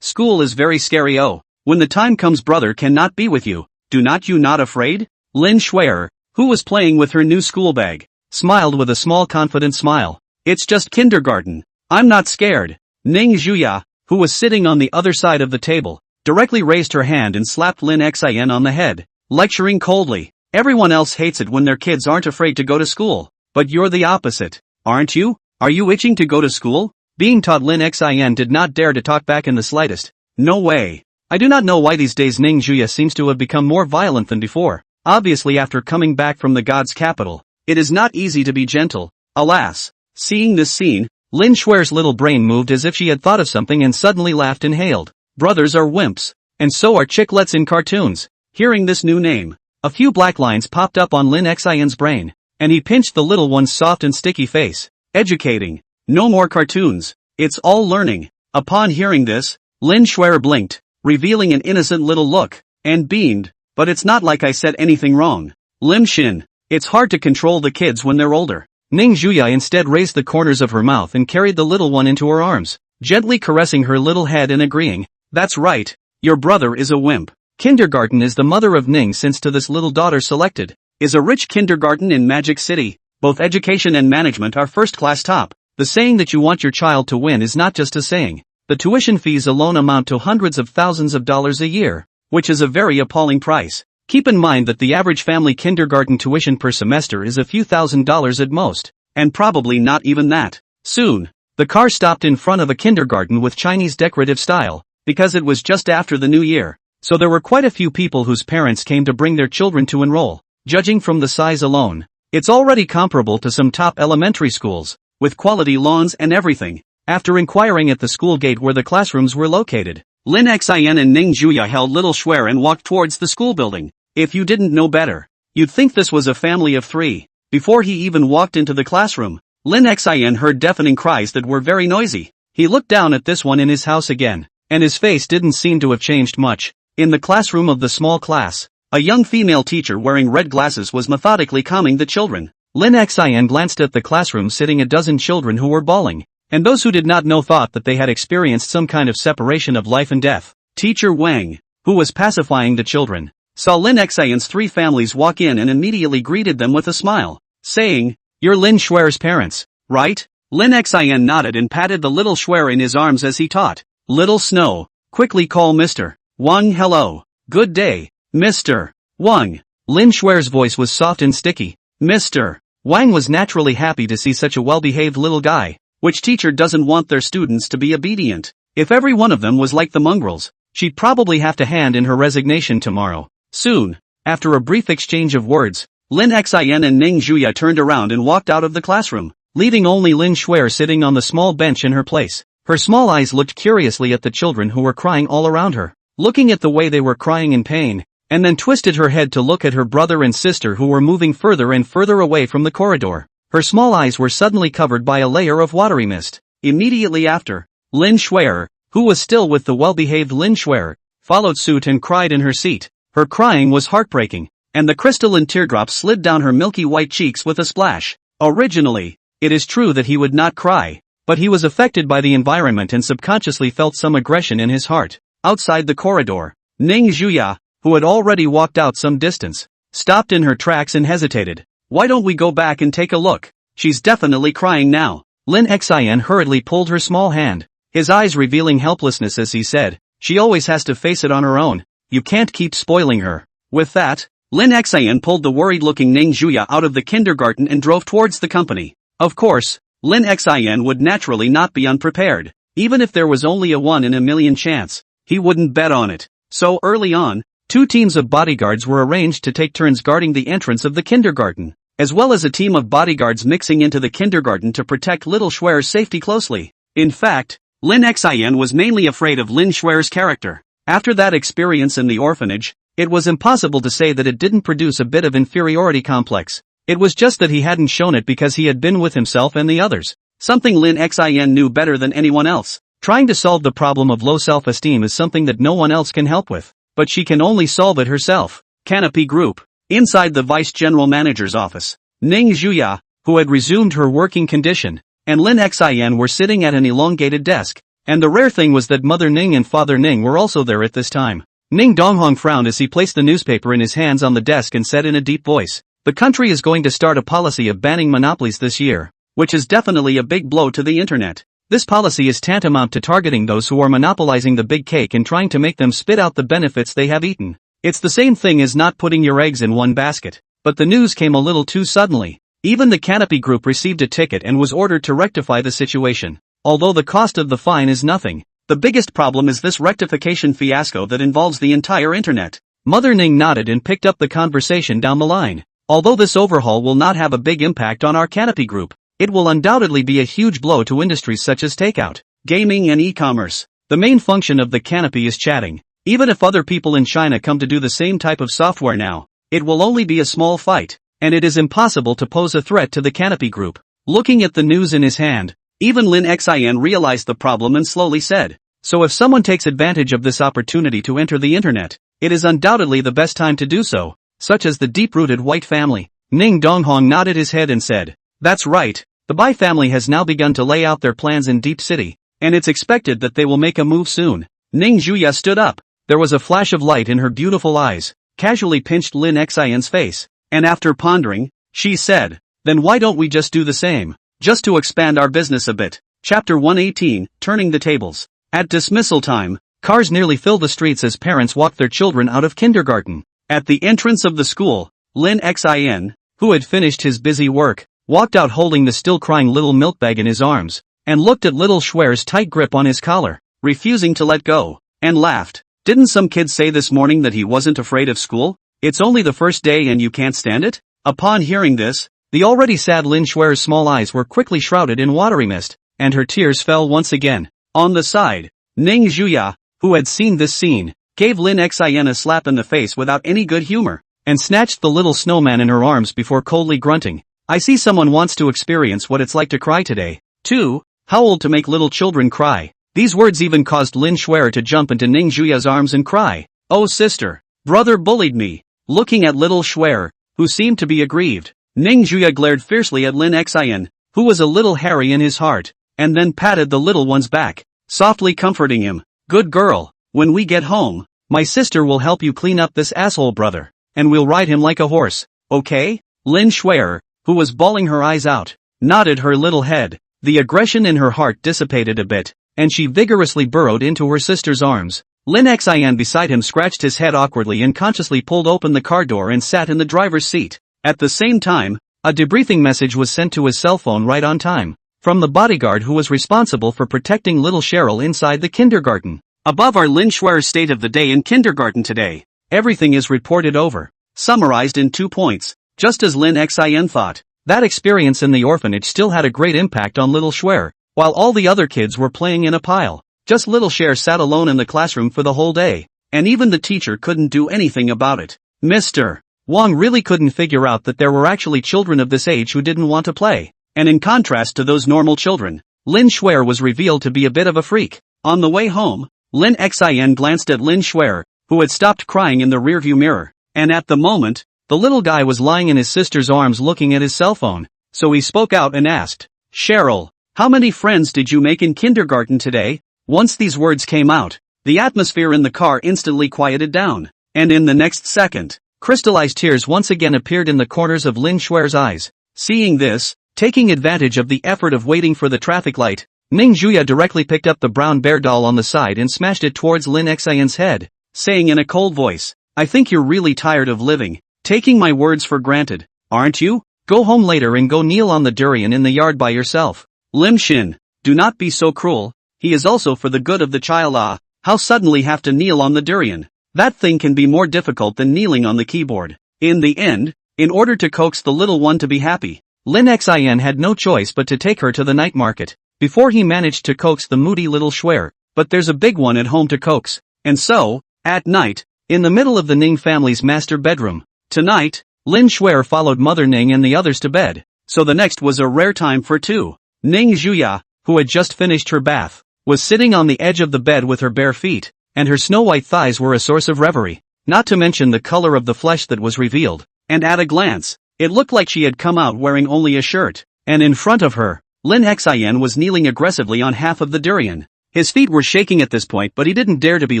school is very scary. Oh, when the time comes, brother cannot be with you. Do not you not afraid?" Lin Shuer, who was playing with her new school bag, smiled with a small confident smile. "It's just kindergarten. I'm not scared." Ning Zhuya, who was sitting on the other side of the table, directly raised her hand and slapped Lin Xian on the head, lecturing coldly. "Everyone else hates it when their kids aren't afraid to go to school, but you're the opposite, aren't you? Are you itching to go to school?" Being taught, Lin Xian did not dare to talk back in the slightest. "No way. I do not know why these days Ning Zhuya seems to have become more violent than before. Obviously after coming back from the God's capital, it is not easy to be gentle." Alas. Seeing this scene, Lin Shuer's little brain moved as if she had thought of something and suddenly laughed and hailed, "Brothers are wimps, and so are chiclets in cartoons." Hearing this new name, a few black lines popped up on Lin Xian's brain, and he pinched the little one's soft and sticky face. "Educating. No more cartoons. It's all learning." Upon hearing this, Lin Shuer blinked, revealing an innocent little look, and beamed, "But it's not like I said anything wrong. Lim Xin, it's hard to control the kids when they're older." Ning Zhuya instead raised the corners of her mouth and carried the little one into her arms, gently caressing her little head and agreeing, "That's right. Your brother is a wimp." Kindergarten is the mother of Ning, since to this little daughter selected is a rich kindergarten in Magic City. Both education and management are first-class top. The saying that you want your child to win is not just a saying. The tuition fees alone amount to hundreds of thousands of dollars a year, which is a very appalling price. Keep in mind that the average family kindergarten tuition per semester is a few $1,000s at most, and probably not even that. Soon, the car stopped in front of a kindergarten with Chinese decorative style, because it was just after the new year. So there were quite a few people whose parents came to bring their children to enroll. Judging from the size alone, it's already comparable to some top elementary schools, with quality lawns and everything. After inquiring at the school gate where the classrooms were located, Lin Xian and Ning Zhuya held little Shuer and walked towards the school building. If you didn't know better, you'd think this was a family of three. Before he even walked into the classroom, Lin Xian heard deafening cries that were very noisy. He looked down at this one in his house again, and his face didn't seem to have changed much. In the classroom of the small class, a young female teacher wearing red glasses was methodically calming the children. Lin Xian glanced at the classroom, sitting a dozen children who were bawling, and those who did not know thought that they had experienced some kind of separation of life and death. Teacher Wang, who was pacifying the children, saw Lin Xian's three families walk in and immediately greeted them with a smile, saying, "You're Lin Shuer's parents, right?" Lin Xian nodded and patted the little Shuer in his arms as he taught, "Little Snow, quickly call Mr. Wang." "Hello. Good day, Mr. Wang." Lin Shuer's voice was soft and sticky. Mr. Wang was naturally happy to see such a well-behaved little guy. Which teacher doesn't want their students to be obedient? If every one of them was like the mongrels, she'd probably have to hand in her resignation tomorrow. Soon, after a brief exchange of words, Lin Xian and Ning Zhuya turned around and walked out of the classroom, leaving only Lin Shuer sitting on the small bench in her place. Her small eyes looked curiously at the children who were crying all around her. Looking at the way they were crying in pain, and then twisted her head to look at her brother and sister who were moving further and further away from the corridor. Her small eyes were suddenly covered by a layer of watery mist. Immediately after, Lin Shuer, who was still with the well-behaved Lin Shuer, followed suit and cried in her seat. Her crying was heartbreaking, and the crystalline teardrops slid down her milky white cheeks with a splash. Originally, it is true that he would not cry, but he was affected by the environment and subconsciously felt some aggression in his heart. Outside the corridor, Ning Zhuya, who had already walked out some distance, stopped in her tracks and hesitated. Why don't we go back and take a look? She's definitely crying now. Lin Xian hurriedly pulled her small hand, his eyes revealing helplessness as he said, she always has to face it on her own. You can't keep spoiling her. With that, Lin Xian pulled the worried-looking Ning Zhuya out of the kindergarten and drove towards the company. Of course, Lin Xian would naturally not be unprepared. Even if there was only a 1 in a million chance, he wouldn't bet on it. So early on, 2 teams of bodyguards were arranged to take turns guarding the entrance of the kindergarten, as well as a team of bodyguards mixing into the kindergarten to protect little Shuer's safety closely. In fact, Lin Xian was mainly afraid of Lin Shuer's character. After that experience in the orphanage, it was impossible to say that it didn't produce a bit of inferiority complex. It was just that he hadn't shown it because he had been with himself and the others. Something Lin Xian knew better than anyone else. Trying to solve the problem of low self-esteem is something that no one else can help with, but she can only solve it herself. Canopy Group. Inside the Vice General Manager's office, Ning Zhuya, who had resumed her working condition, and Lin Xian were sitting at an elongated desk, and the rare thing was that Mother Ning and Father Ning were also there at this time. Ning Donghong frowned as he placed the newspaper in his hands on the desk and said in a deep voice, the country is going to start a policy of banning monopolies this year, which is definitely a big blow to the internet. This policy is tantamount to targeting those who are monopolizing the big cake and trying to make them spit out the benefits they have eaten. It's the same thing as not putting your eggs in one basket. But the news came a little too suddenly. Even the Canopy Group received a ticket and was ordered to rectify the situation. Although the cost of the fine is nothing, the biggest problem is this rectification fiasco that involves the entire internet. Mother Ning nodded and picked up the conversation down the line. Although this overhaul will not have a big impact on our Canopy Group, it will undoubtedly be a huge blow to industries such as takeout, gaming and e-commerce. The main function of the Canopy is chatting. Even if other people in China come to do the same type of software now, it will only be a small fight, and it is impossible to pose a threat to the Canopy Group. Looking at the news in his hand, even Lin Xian realized the problem and slowly said, so if someone takes advantage of this opportunity to enter the internet, it is undoubtedly the best time to do so, such as the deep-rooted White family. Ning Donghong nodded his head and said, that's right, the Bai family has now begun to lay out their plans in Deep City, and it's expected that they will make a move soon. Ning Zhuya stood up. There was a flash of light in her beautiful eyes, casually pinched Lin Xian's face, and after pondering, she said, then why don't we just do the same, just to expand our business a bit. Chapter 118, Turning the Tables. At dismissal time, cars nearly filled the streets as parents walked their children out of kindergarten. At the entrance of the school, Lin Xian, who had finished his busy work, walked out holding the still crying little milk bag in his arms, and looked at little Shuer's tight grip on his collar, refusing to let go, and laughed. Didn't some kid say this morning that he wasn't afraid of school? It's only the first day and you can't stand it? Upon hearing this, the already sad Lin Shuer's small eyes were quickly shrouded in watery mist, and her tears fell once again. On the side, Ning Zhuya, who had seen this scene, gave Lin Xian a slap in the face without any good humor, and snatched the little snowman in her arms before coldly grunting, I see someone wants to experience what it's like to cry today. 2. How old to make little children cry? These words even caused Lin Shuer to jump into Ning Zhuya's arms and cry, oh sister, brother bullied me. Looking at little Shuer, who seemed to be aggrieved, Ning Zhuya glared fiercely at Lin Xian, who was a little hairy in his heart, and then patted the little one's back, softly comforting him. Good girl, when we get home, my sister will help you clean up this asshole brother, and we'll ride him like a horse, okay? Lin Shuer, who was bawling her eyes out, nodded her little head. The aggression in her heart dissipated a bit, and she vigorously burrowed into her sister's arms. Lin Xian beside him scratched his head awkwardly and consciously pulled open the car door and sat in the driver's seat. At the same time, a debriefing message was sent to his cell phone right on time, from the bodyguard who was responsible for protecting little Cheryl inside the kindergarten. Above are Lin Shuer's state of the day in kindergarten today. Everything is reported over, summarized in 2 points. Just as Lin Xian thought, that experience in the orphanage still had a great impact on little Shuer, while all the other kids were playing in a pile. Just little Cher sat alone in the classroom for the whole day. and even the teacher couldn't do anything about it. Mr. Wang really couldn't figure out that there were actually children of this age who didn't want to play. And in contrast to those normal children, Lin Shuer was revealed to be a bit of a freak. On the way home, Lin Xin glanced at Lin Shuer, who had stopped crying in the rearview mirror, and at the moment, the little guy was lying in his sister's arms looking at his cell phone, so he spoke out and asked, "Cheryl, how many friends did you make in kindergarten today?" Once these words came out, the atmosphere in the car instantly quieted down, and in the next second, crystallized tears once again appeared in the corners of Lin Shuer's eyes. Seeing this, taking advantage of the effort of waiting for the traffic light, Ning Juya directly picked up the brown bear doll on the side and smashed it towards Lin Xian's head, saying in a cold voice, "I think you're really tired of living, taking my words for granted, aren't you? Go home later and go kneel on the durian in the yard by yourself." Lim Shin, do not be so cruel, he is also for the good of the child. How suddenly have to kneel on the durian? That thing can be more difficult than kneeling on the keyboard. In the end, in order to coax the little one to be happy, Lin Xin had no choice but to take her to the night market. Before he managed to coax the moody little Shuer, but there's a big one at home to coax. And so, at night, in the middle of the Ning family's master bedroom, tonight, Lin Shuer followed Mother Ning and the others to bed, so the next was a rare time for two. Ning Juya, who had just finished her bath, was sitting on the edge of the bed with her bare feet, and her snow-white thighs were a source of reverie, not to mention the color of the flesh that was revealed, and at a glance, it looked like she had come out wearing only a shirt, and in front of her, Lin Xin was kneeling aggressively on half of the durian. His feet were shaking at this point, but he didn't dare to be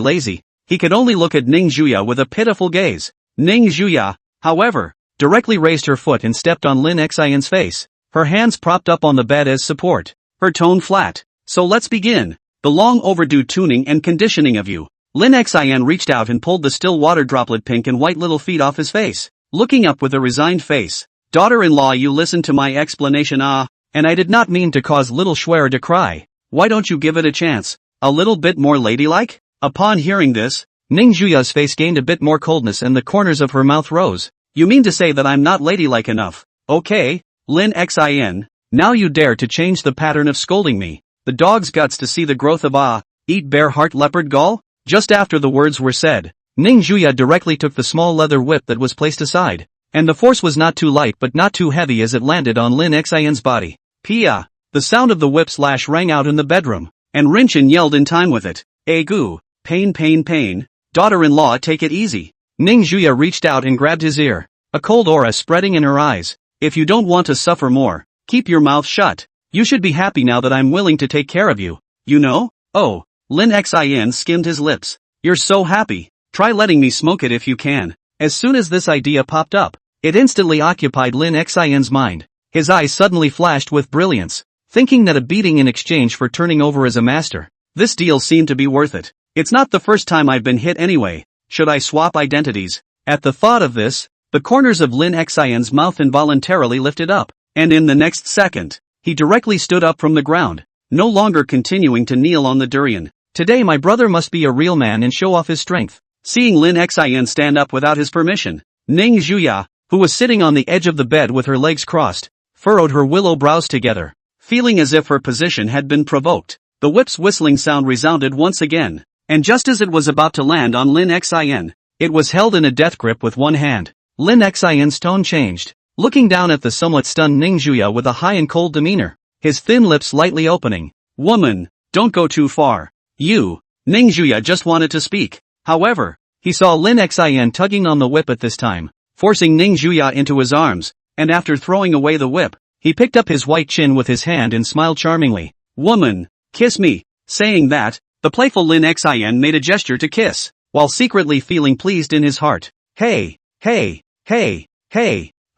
lazy. He could only look at Ning Juya with a pitiful gaze. Ning Juya, however, directly raised her foot and stepped on Lin Xian's face, her hands propped up on the bed as support, her tone flat. "So let's begin. The long overdue tuning and conditioning of you." Lin Xian reached out and pulled the still water droplet pink and white little feet off his face, looking up with a resigned face. "Daughter-in-law, you listened to my explanation, and I did not mean to cause little Shuer to cry. Why don't you give it a chance? A little bit more ladylike?" Upon hearing this, Ning Juya's face gained a bit more coldness and the corners of her mouth rose. "You mean to say that I'm not ladylike enough? Okay, Lin Xin, now you dare to change the pattern of scolding me. The dog's guts to see the growth of eat bear heart leopard gall?" Just after the words were said, Ning Juya directly took the small leather whip that was placed aside, and the force was not too light but not too heavy as it landed on Lin Xian's body. Pia! The sound of the whip slash rang out in the bedroom, and Rinchin yelled in time with it. "Agu, pain pain pain, daughter-in-law take it easy." Ning Juya reached out and grabbed his ear, a cold aura spreading in her eyes. "If you don't want to suffer more, keep your mouth shut. You should be happy now that I'm willing to take care of you, you know?" "Oh," Lin Xin skimmed his lips. "You're so happy, try letting me smoke it if you can." As soon as this idea popped up, it instantly occupied Lin Xian's mind. His eyes suddenly flashed with brilliance, thinking that a beating in exchange for turning over as a master. This deal seemed to be worth it. It's not the first time I've been hit anyway. Should I swap identities? At the thought of this, the corners of Lin Xian's mouth involuntarily lifted up, and in the next second, he directly stood up from the ground, no longer continuing to kneel on the durian. Today my brother must be a real man and show off his strength. Seeing Lin Xin stand up without his permission, Ning Juya, who was sitting on the edge of the bed with her legs crossed, furrowed her willow brows together, feeling as if her position had been provoked. The whip's whistling sound resounded once again, and just as it was about to land on Lin Xin, it was held in a death grip with one hand. Lin Xian's tone changed, looking down at the somewhat stunned Ning Juya with a high and cold demeanor, his thin lips slightly opening. "Woman, don't go too far. You." Ning Juya just wanted to speak. However, he saw Lin Xin tugging on the whip at this time, forcing Ning Juya into his arms, and after throwing away the whip, he picked up his white chin with his hand and smiled charmingly. "Woman, kiss me." Saying that, the playful Lin Xin made a gesture to kiss, while secretly feeling pleased in his heart. Hey,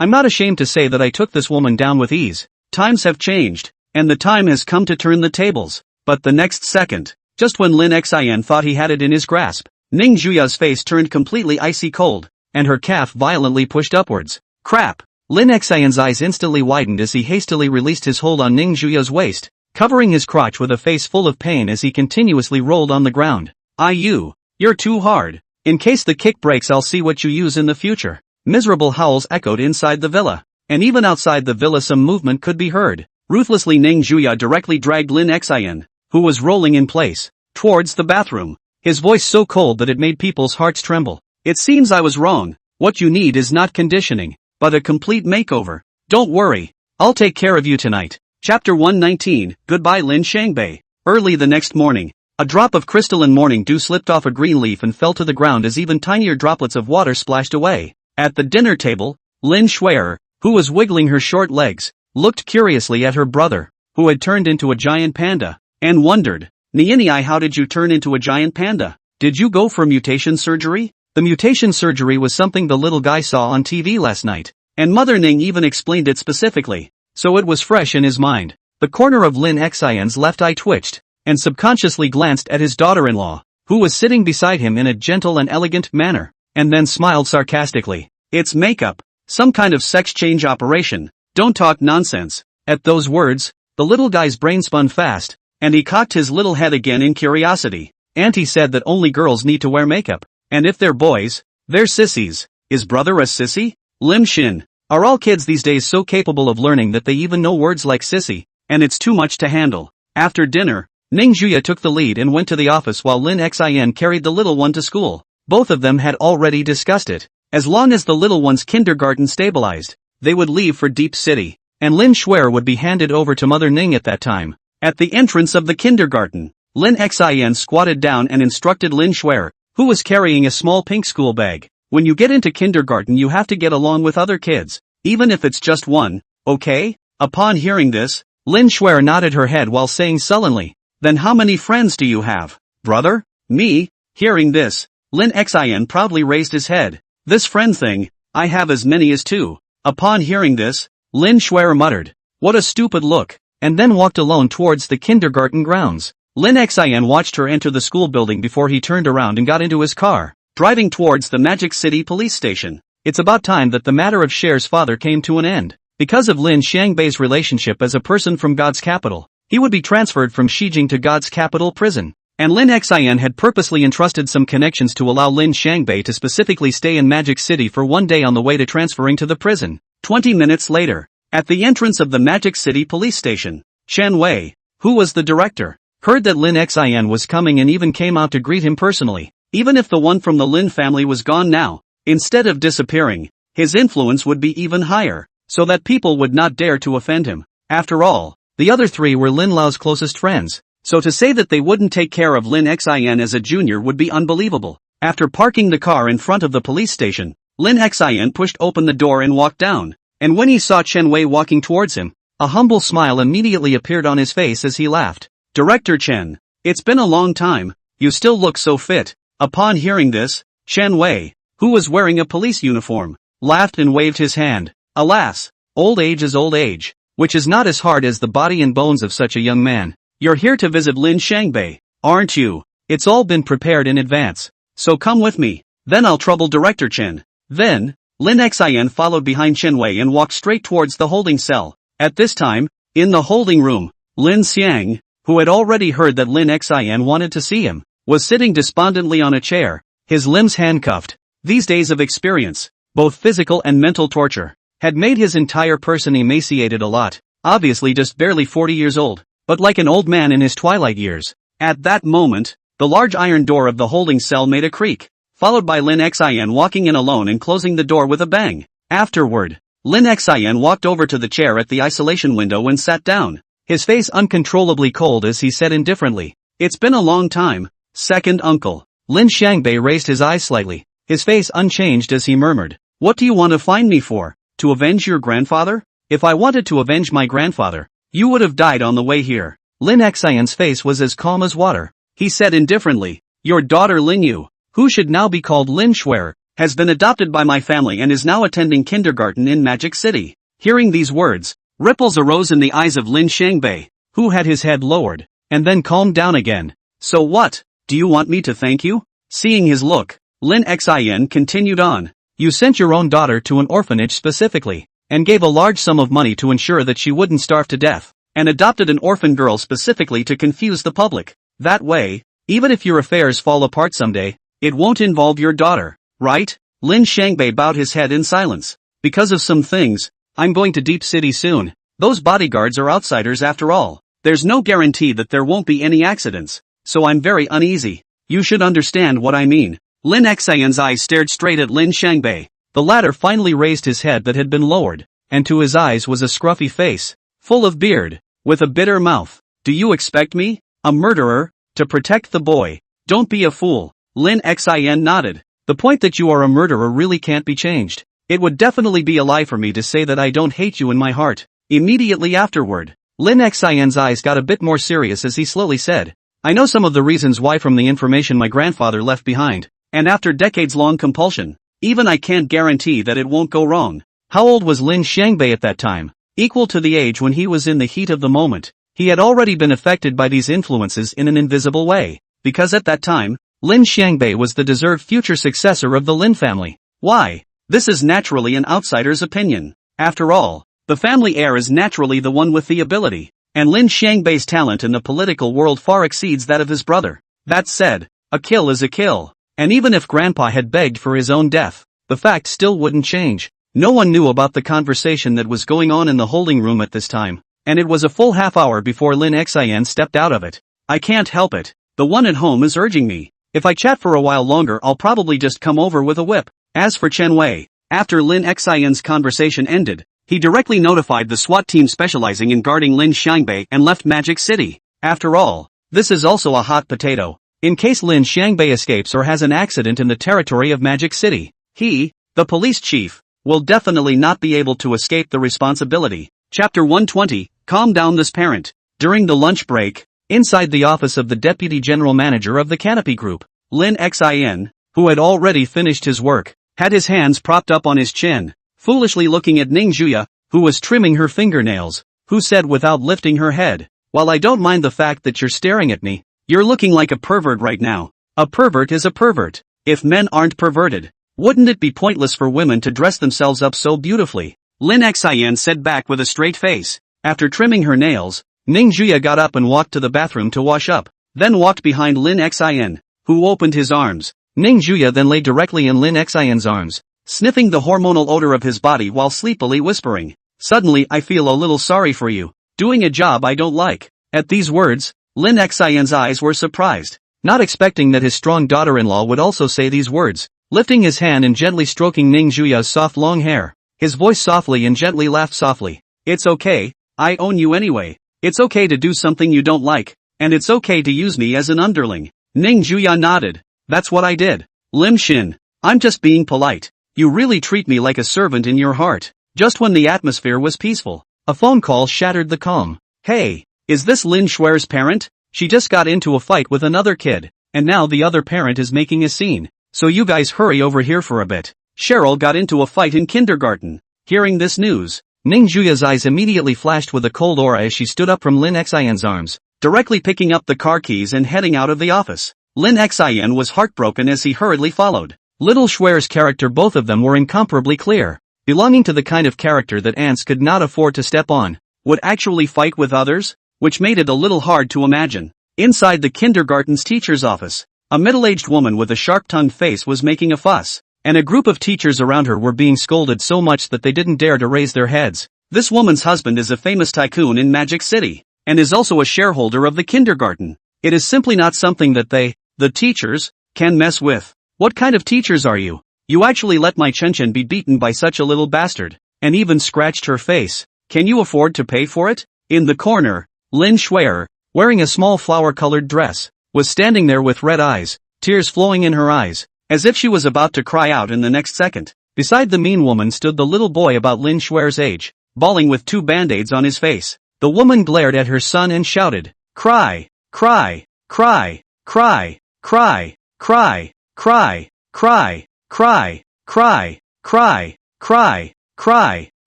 I'm not ashamed to say that I took this woman down with ease. Times have changed, and the time has come to turn the tables. But the next second, just when Lin Xin thought he had it in his grasp, Ning Juya's face turned completely icy cold, and her calf violently pushed upwards. Crap! Lin Xian's eyes instantly widened as he hastily released his hold on Ning Juya's waist, covering his crotch with a face full of pain as he continuously rolled on the ground. You're too hard. In case the kick breaks, I'll see what you use in the future." Miserable howls echoed inside the villa, and even outside the villa some movement could be heard. Ruthlessly Ning Juya directly dragged Lin Xin, who was rolling in place, towards the bathroom. his voice so cold that it made people's hearts tremble. It seems I was wrong. What you need is not conditioning, but a complete makeover. Don't worry, I'll take care of you tonight. Chapter 119, Goodbye Lin Shangbei. Early the next morning, a drop of crystalline morning dew slipped off a green leaf and fell to the ground as even tinier droplets of water splashed away. At the dinner table, Lin Shuer, who was wiggling her short legs, looked curiously at her brother, who had turned into a giant panda, and wondered, Nianai, how did you turn into a giant panda? Did you go for mutation surgery? The mutation surgery was something the little guy saw on TV last night, and Mother Ning even explained it specifically, so it was fresh in his mind. The corner of Lin Xian's left eye twitched, and subconsciously glanced at his daughter-in-law, who was sitting beside him in a gentle and elegant manner, and then smiled sarcastically. It's makeup, some kind of sex change operation, don't talk nonsense. At those words, the little guy's brain spun fast, and he cocked his little head again in curiosity. Auntie said that only girls need to wear makeup, and if they're boys, they're sissies. Is brother a sissy? Lim Shin. Are all kids these days so capable of learning that they even know words like sissy, and it's too much to handle? After dinner, Ning Juya took the lead and went to the office while Lin Xin carried the little one to school. Both of them had already discussed it. As long as the little one's kindergarten stabilized, they would leave for Deep City, and Lin Shuer would be handed over to Mother Ning at that time. At the entrance of the kindergarten, Lin Xin squatted down and instructed Lin Shuer, who was carrying a small pink school bag. When you get into kindergarten you have to get along with other kids, even if it's just one, okay? Upon hearing this, Lin Shuer nodded her head while saying sullenly, Then how many friends do you have, brother? Me? Hearing this, Lin Xin proudly raised his head. This friend thing, I have as many as 2. Upon hearing this, Lin Shuer muttered, What a stupid look, and then walked alone towards the kindergarten grounds. Lin Xin watched her enter the school building before he turned around and got into his car, driving towards the Magic City police station. It's about time that the matter of Cher's father came to an end. Because of Lin Shangbei's relationship as a person from God's capital, he would be transferred from Shijing to God's capital prison. And Lin Xin had purposely entrusted some connections to allow Lin Shangbei to specifically stay in Magic City for one day on the way to transferring to the prison. 20 minutes later, at the entrance of the Magic City police station, Shen Wei, who was the director, heard that Lin Xin was coming and even came out to greet him personally. Even if the one from the Lin family was gone now, instead of disappearing, his influence would be even higher, so that people would not dare to offend him. After all, the other 3 were Lin Lao's closest friends. So to say that they wouldn't take care of Lin Xin as a junior would be unbelievable. After parking the car in front of the police station, Lin Xin pushed open the door and walked down, and when he saw Chen Wei walking towards him, a humble smile immediately appeared on his face as he laughed. Director Chen, it's been a long time, you still look so fit. Upon hearing this, Chen Wei, who was wearing a police uniform, laughed and waved his hand. Alas, old age is old age, which is not as hard as the body and bones of such a young man. You're here to visit Lin Shangbei, aren't you? It's all been prepared in advance, so come with me, then I'll trouble Director Chen. Then, Lin Xin followed behind Chen Wei and walked straight towards the holding cell. At this time, in the holding room, Lin Xiang, who had already heard that Lin Xin wanted to see him, was sitting despondently on a chair, his limbs handcuffed. These days of experience, both physical and mental torture, had made his entire person emaciated a lot, obviously just barely 40 years old. But like an old man in his twilight years. At that moment, the large iron door of the holding cell made a creak, followed by Lin Xin walking in alone and closing the door with a bang. Afterward, Lin Xin walked over to the chair at the isolation window and sat down, his face uncontrollably cold as he said indifferently, It's been a long time, second uncle. Lin Shangbei raised his eyes slightly, his face unchanged as he murmured, What do you want to find me for? To avenge your grandfather? If I wanted to avenge my grandfather, you would have died on the way here. Lin Xion's face was as calm as water. He said indifferently, Your daughter Lin Yu, who should now be called Lin Shuer, has been adopted by my family and is now attending kindergarten in Magic City. Hearing these words, ripples arose in the eyes of Lin Shangbei, who had his head lowered, and then calmed down again. So what? Do you want me to thank you? Seeing his look, Lin Xian continued on. You sent your own daughter to an orphanage specifically, and gave a large sum of money to ensure that she wouldn't starve to death, and adopted an orphan girl specifically to confuse the public. That way, even if your affairs fall apart someday, it won't involve your daughter, right? Lin Shangbei bowed his head in silence. Because of some things, I'm going to Deep City soon. Those bodyguards are outsiders after all. There's no guarantee that there won't be any accidents, so I'm very uneasy. You should understand what I mean. Lin Xian's eyes stared straight at Lin Shangbei. The latter finally raised his head that had been lowered, and to his eyes was a scruffy face, full of beard, with a bitter mouth. Do you expect me, a murderer, to protect the boy? Don't be a fool. Lin Xian nodded. The point that you are a murderer really can't be changed. It would definitely be a lie for me to say that I don't hate you in my heart. Immediately afterward, Lin Xian's eyes got a bit more serious as he slowly said, I know some of the reasons why from the information my grandfather left behind, and after decades-long compulsion, even I can't guarantee that it won't go wrong. How old was Lin Shangbei at that time? Equal to the age when he was in the heat of the moment. He had already been affected by these influences in an invisible way, because at that time, Lin Shangbei was the deserved future successor of the Lin family. Why? This is naturally an outsider's opinion. After all, the family heir is naturally the one with the ability, and Lin Shangbei's talent in the political world far exceeds that of his brother. That said, a kill is a kill, and even if Grandpa had begged for his own death, the fact still wouldn't change. No one knew about the conversation that was going on in the holding room at this time, and it was a full half hour before Lin Xian stepped out of it. I can't help it. The one at home is urging me. If I chat for a while longer I'll probably just come over with a whip. As for Chen Wei, after Lin Xian's conversation ended, he directly notified the SWAT team specializing in guarding Lin Shangbei and left Magic City. After all, this is also a hot potato. In case Lin Shangbei escapes or has an accident in the territory of Magic City, he, the police chief, will definitely not be able to escape the responsibility. Chapter 120, Calm Down This Parent. During the lunch break, inside the office of the Deputy General Manager of the Canopy Group, Lin Xian, who had already finished his work, had his hands propped up on his chin, foolishly looking at Ning Juya, who was trimming her fingernails, who said without lifting her head, While I don't mind the fact that you're staring at me, you're looking like a pervert right now. A pervert is a pervert. If men aren't perverted, wouldn't it be pointless for women to dress themselves up so beautifully? Lin Xian said back with a straight face. After trimming her nails, Ning Juya got up and walked to the bathroom to wash up, then walked behind Lin Xian, who opened his arms. Ning Juya then lay directly in Lin Xian's arms, sniffing the hormonal odor of his body while sleepily whispering, "Suddenly I feel a little sorry for you, doing a job I don't like." At these words, Lin Xian's eyes were surprised, not expecting that his strong daughter-in-law would also say these words. Lifting his hand and gently stroking Ning Juya's soft long hair, his voice softly and gently laughed softly. "It's okay, I own you anyway. It's okay to do something you don't like, and it's okay to use me as an underling." Ning Juya nodded. "That's what I did. Lim Shin, I'm just being polite. You really treat me like a servant in your heart." Just when the atmosphere was peaceful, a phone call shattered the calm. "Hey, is this Lin Shuer's parent? She just got into a fight with another kid, and now the other parent is making a scene. So you guys hurry over here for a bit. Cheryl got into a fight in kindergarten." Hearing this news, Ning Juya's eyes immediately flashed with a cold aura as she stood up from Lin Xian's arms, directly picking up the car keys and heading out of the office. Lin Xian was heartbroken as he hurriedly followed. Little Shuer's character, both of them were incomparably clear, belonging to the kind of character that ants could not afford to step on, would actually fight with others, which made it a little hard to imagine. Inside the kindergarten's teacher's office, a middle-aged woman with a sharp-tongued face was making a fuss, and a group of teachers around her were being scolded so much that they didn't dare to raise their heads. This woman's husband is a famous tycoon in Magic City, and is also a shareholder of the kindergarten. It is simply not something that they, the teachers, can mess with. "What kind of teachers are you? You actually let my Chen be beaten by such a little bastard," and even scratched her face. "Can you afford to pay for it?" In the corner, Lin Shuer, wearing a small flower-colored dress, was standing there with red eyes, tears flowing in her eyes, as if she was about to cry out in the next second. Beside the mean woman stood the little boy about Lin Shuer's age, bawling with 2 band-aids on his face. The woman glared at her son and shouted, "Cry, cry, cry, cry, cry, cry, cry, cry, cry, cry, cry, cry, cry,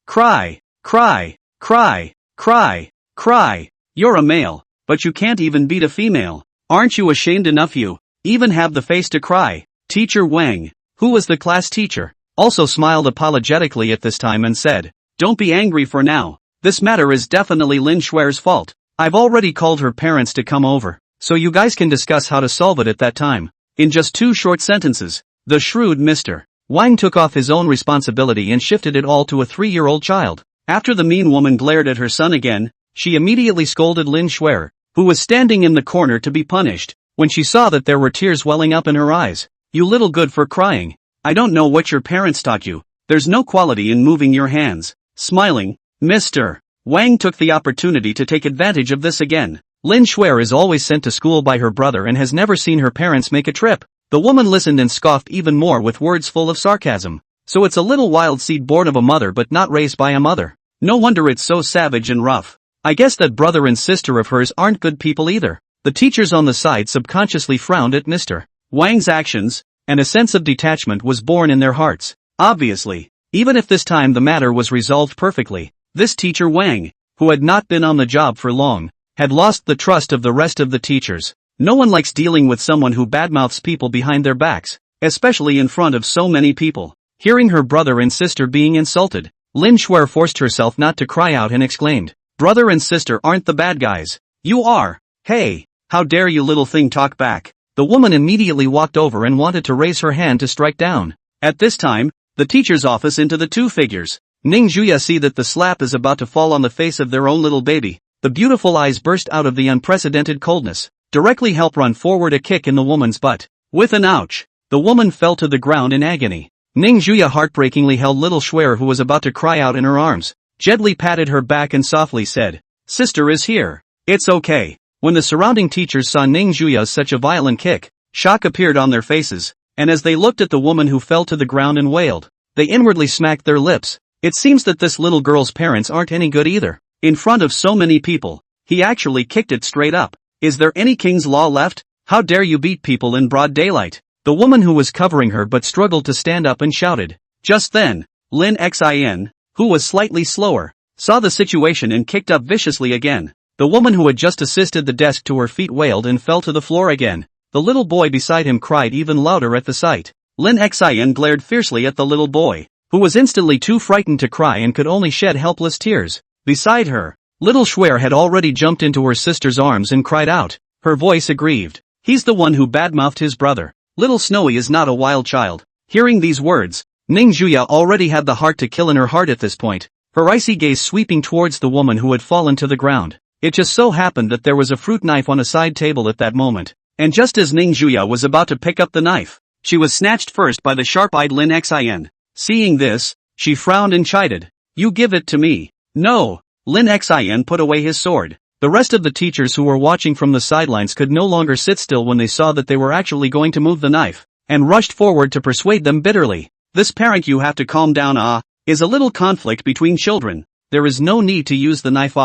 cry, cry, cry, cry, cry. You're a male, but you can't even beat a female. Aren't you ashamed enough you even have the face to cry?" Teacher Wang, who was the class teacher, also smiled apologetically at this time and said, "Don't be angry for now. This matter is definitely Lin Shuer's fault. I've already called her parents to come over, so you guys can discuss how to solve it at that time." In just 2 short sentences, the shrewd Mr. Wang took off his own responsibility and shifted it all to a 3-year-old child. After the mean woman glared at her son again, she immediately scolded Lin Shuer, who was standing in the corner, to be punished. when she saw that there were tears welling up in her eyes. You little good for crying. I don't know what your parents taught you. There's no quality in moving your hands. Smiling, Mr. Wang took the opportunity to take advantage of this again. Lin Shuer is always sent to school by her brother and has never seen her parents make a trip. The woman listened and scoffed even more with words full of sarcasm. So it's a little wild seed born of a mother but not raised by a mother. No wonder it's so savage and rough. I guess that brother and sister of hers aren't good people either. The teachers on the side subconsciously frowned at Mr. Wang's actions, and a sense of detachment was born in their hearts. Obviously, even if this time the matter was resolved perfectly, this teacher Wang, who had not been on the job for long, had lost the trust of the rest of the teachers. No one likes dealing with someone who badmouths people behind their backs, especially in front of so many people. Hearing her brother and sister being insulted, Lin Shuer forced herself not to cry out and exclaimed, "Brother and sister aren't the bad guys. You are. Hey, how dare you little thing talk back." The woman immediately walked over and wanted to raise her hand to strike down. At this time, the teacher's office into the two figures. Ning Juya see that the slap is about to fall on the face of their own little baby. The beautiful eyes burst out of the unprecedented coldness. Directly help run forward a kick in the woman's butt. With an ouch, the woman fell to the ground in agony. Ning Juya heartbreakingly held little Shuer who was about to cry out in her arms, gently patted her back and softly said, "Sister is here. It's okay." When the surrounding teachers saw Ning Juya's such a violent kick, shock appeared on their faces, and as they looked at the woman who fell to the ground and wailed, they inwardly smacked their lips. It seems that this little girl's parents aren't any good either. In front of so many people, he actually kicked it straight up. Is there any king's law left? How dare you beat people in broad daylight? The woman who was covering her but struggled to stand up and shouted. Just then, Lin Xin, who was slightly slower, saw the situation and kicked up viciously again. The woman who had just assisted the desk to her feet wailed and fell to the floor again. The little boy beside him cried even louder at the sight. Lin Xin glared fiercely at the little boy, who was instantly too frightened to cry and could only shed helpless tears. Beside her, little Shuer had already jumped into her sister's arms and cried out, her voice aggrieved. He's the one who badmouthed his brother. Little Snowy is not a wild child. Hearing these words, Ning Juya already had the heart to kill in her heart at this point, her icy gaze sweeping towards the woman who had fallen to the ground. It just so happened that there was a fruit knife on a side table at that moment, and just as Ning Juya was about to pick up the knife, she was snatched first by the sharp-eyed Lin Xin. Seeing this, she frowned and chided. "You give it to me." "No." Lin Xin put away his sword. The rest of the teachers who were watching from the sidelines could no longer sit still when they saw that they were actually going to move the knife, and rushed forward to persuade them bitterly. "This parent, you have to calm down. Is a little conflict between children. There is no need to use the knife.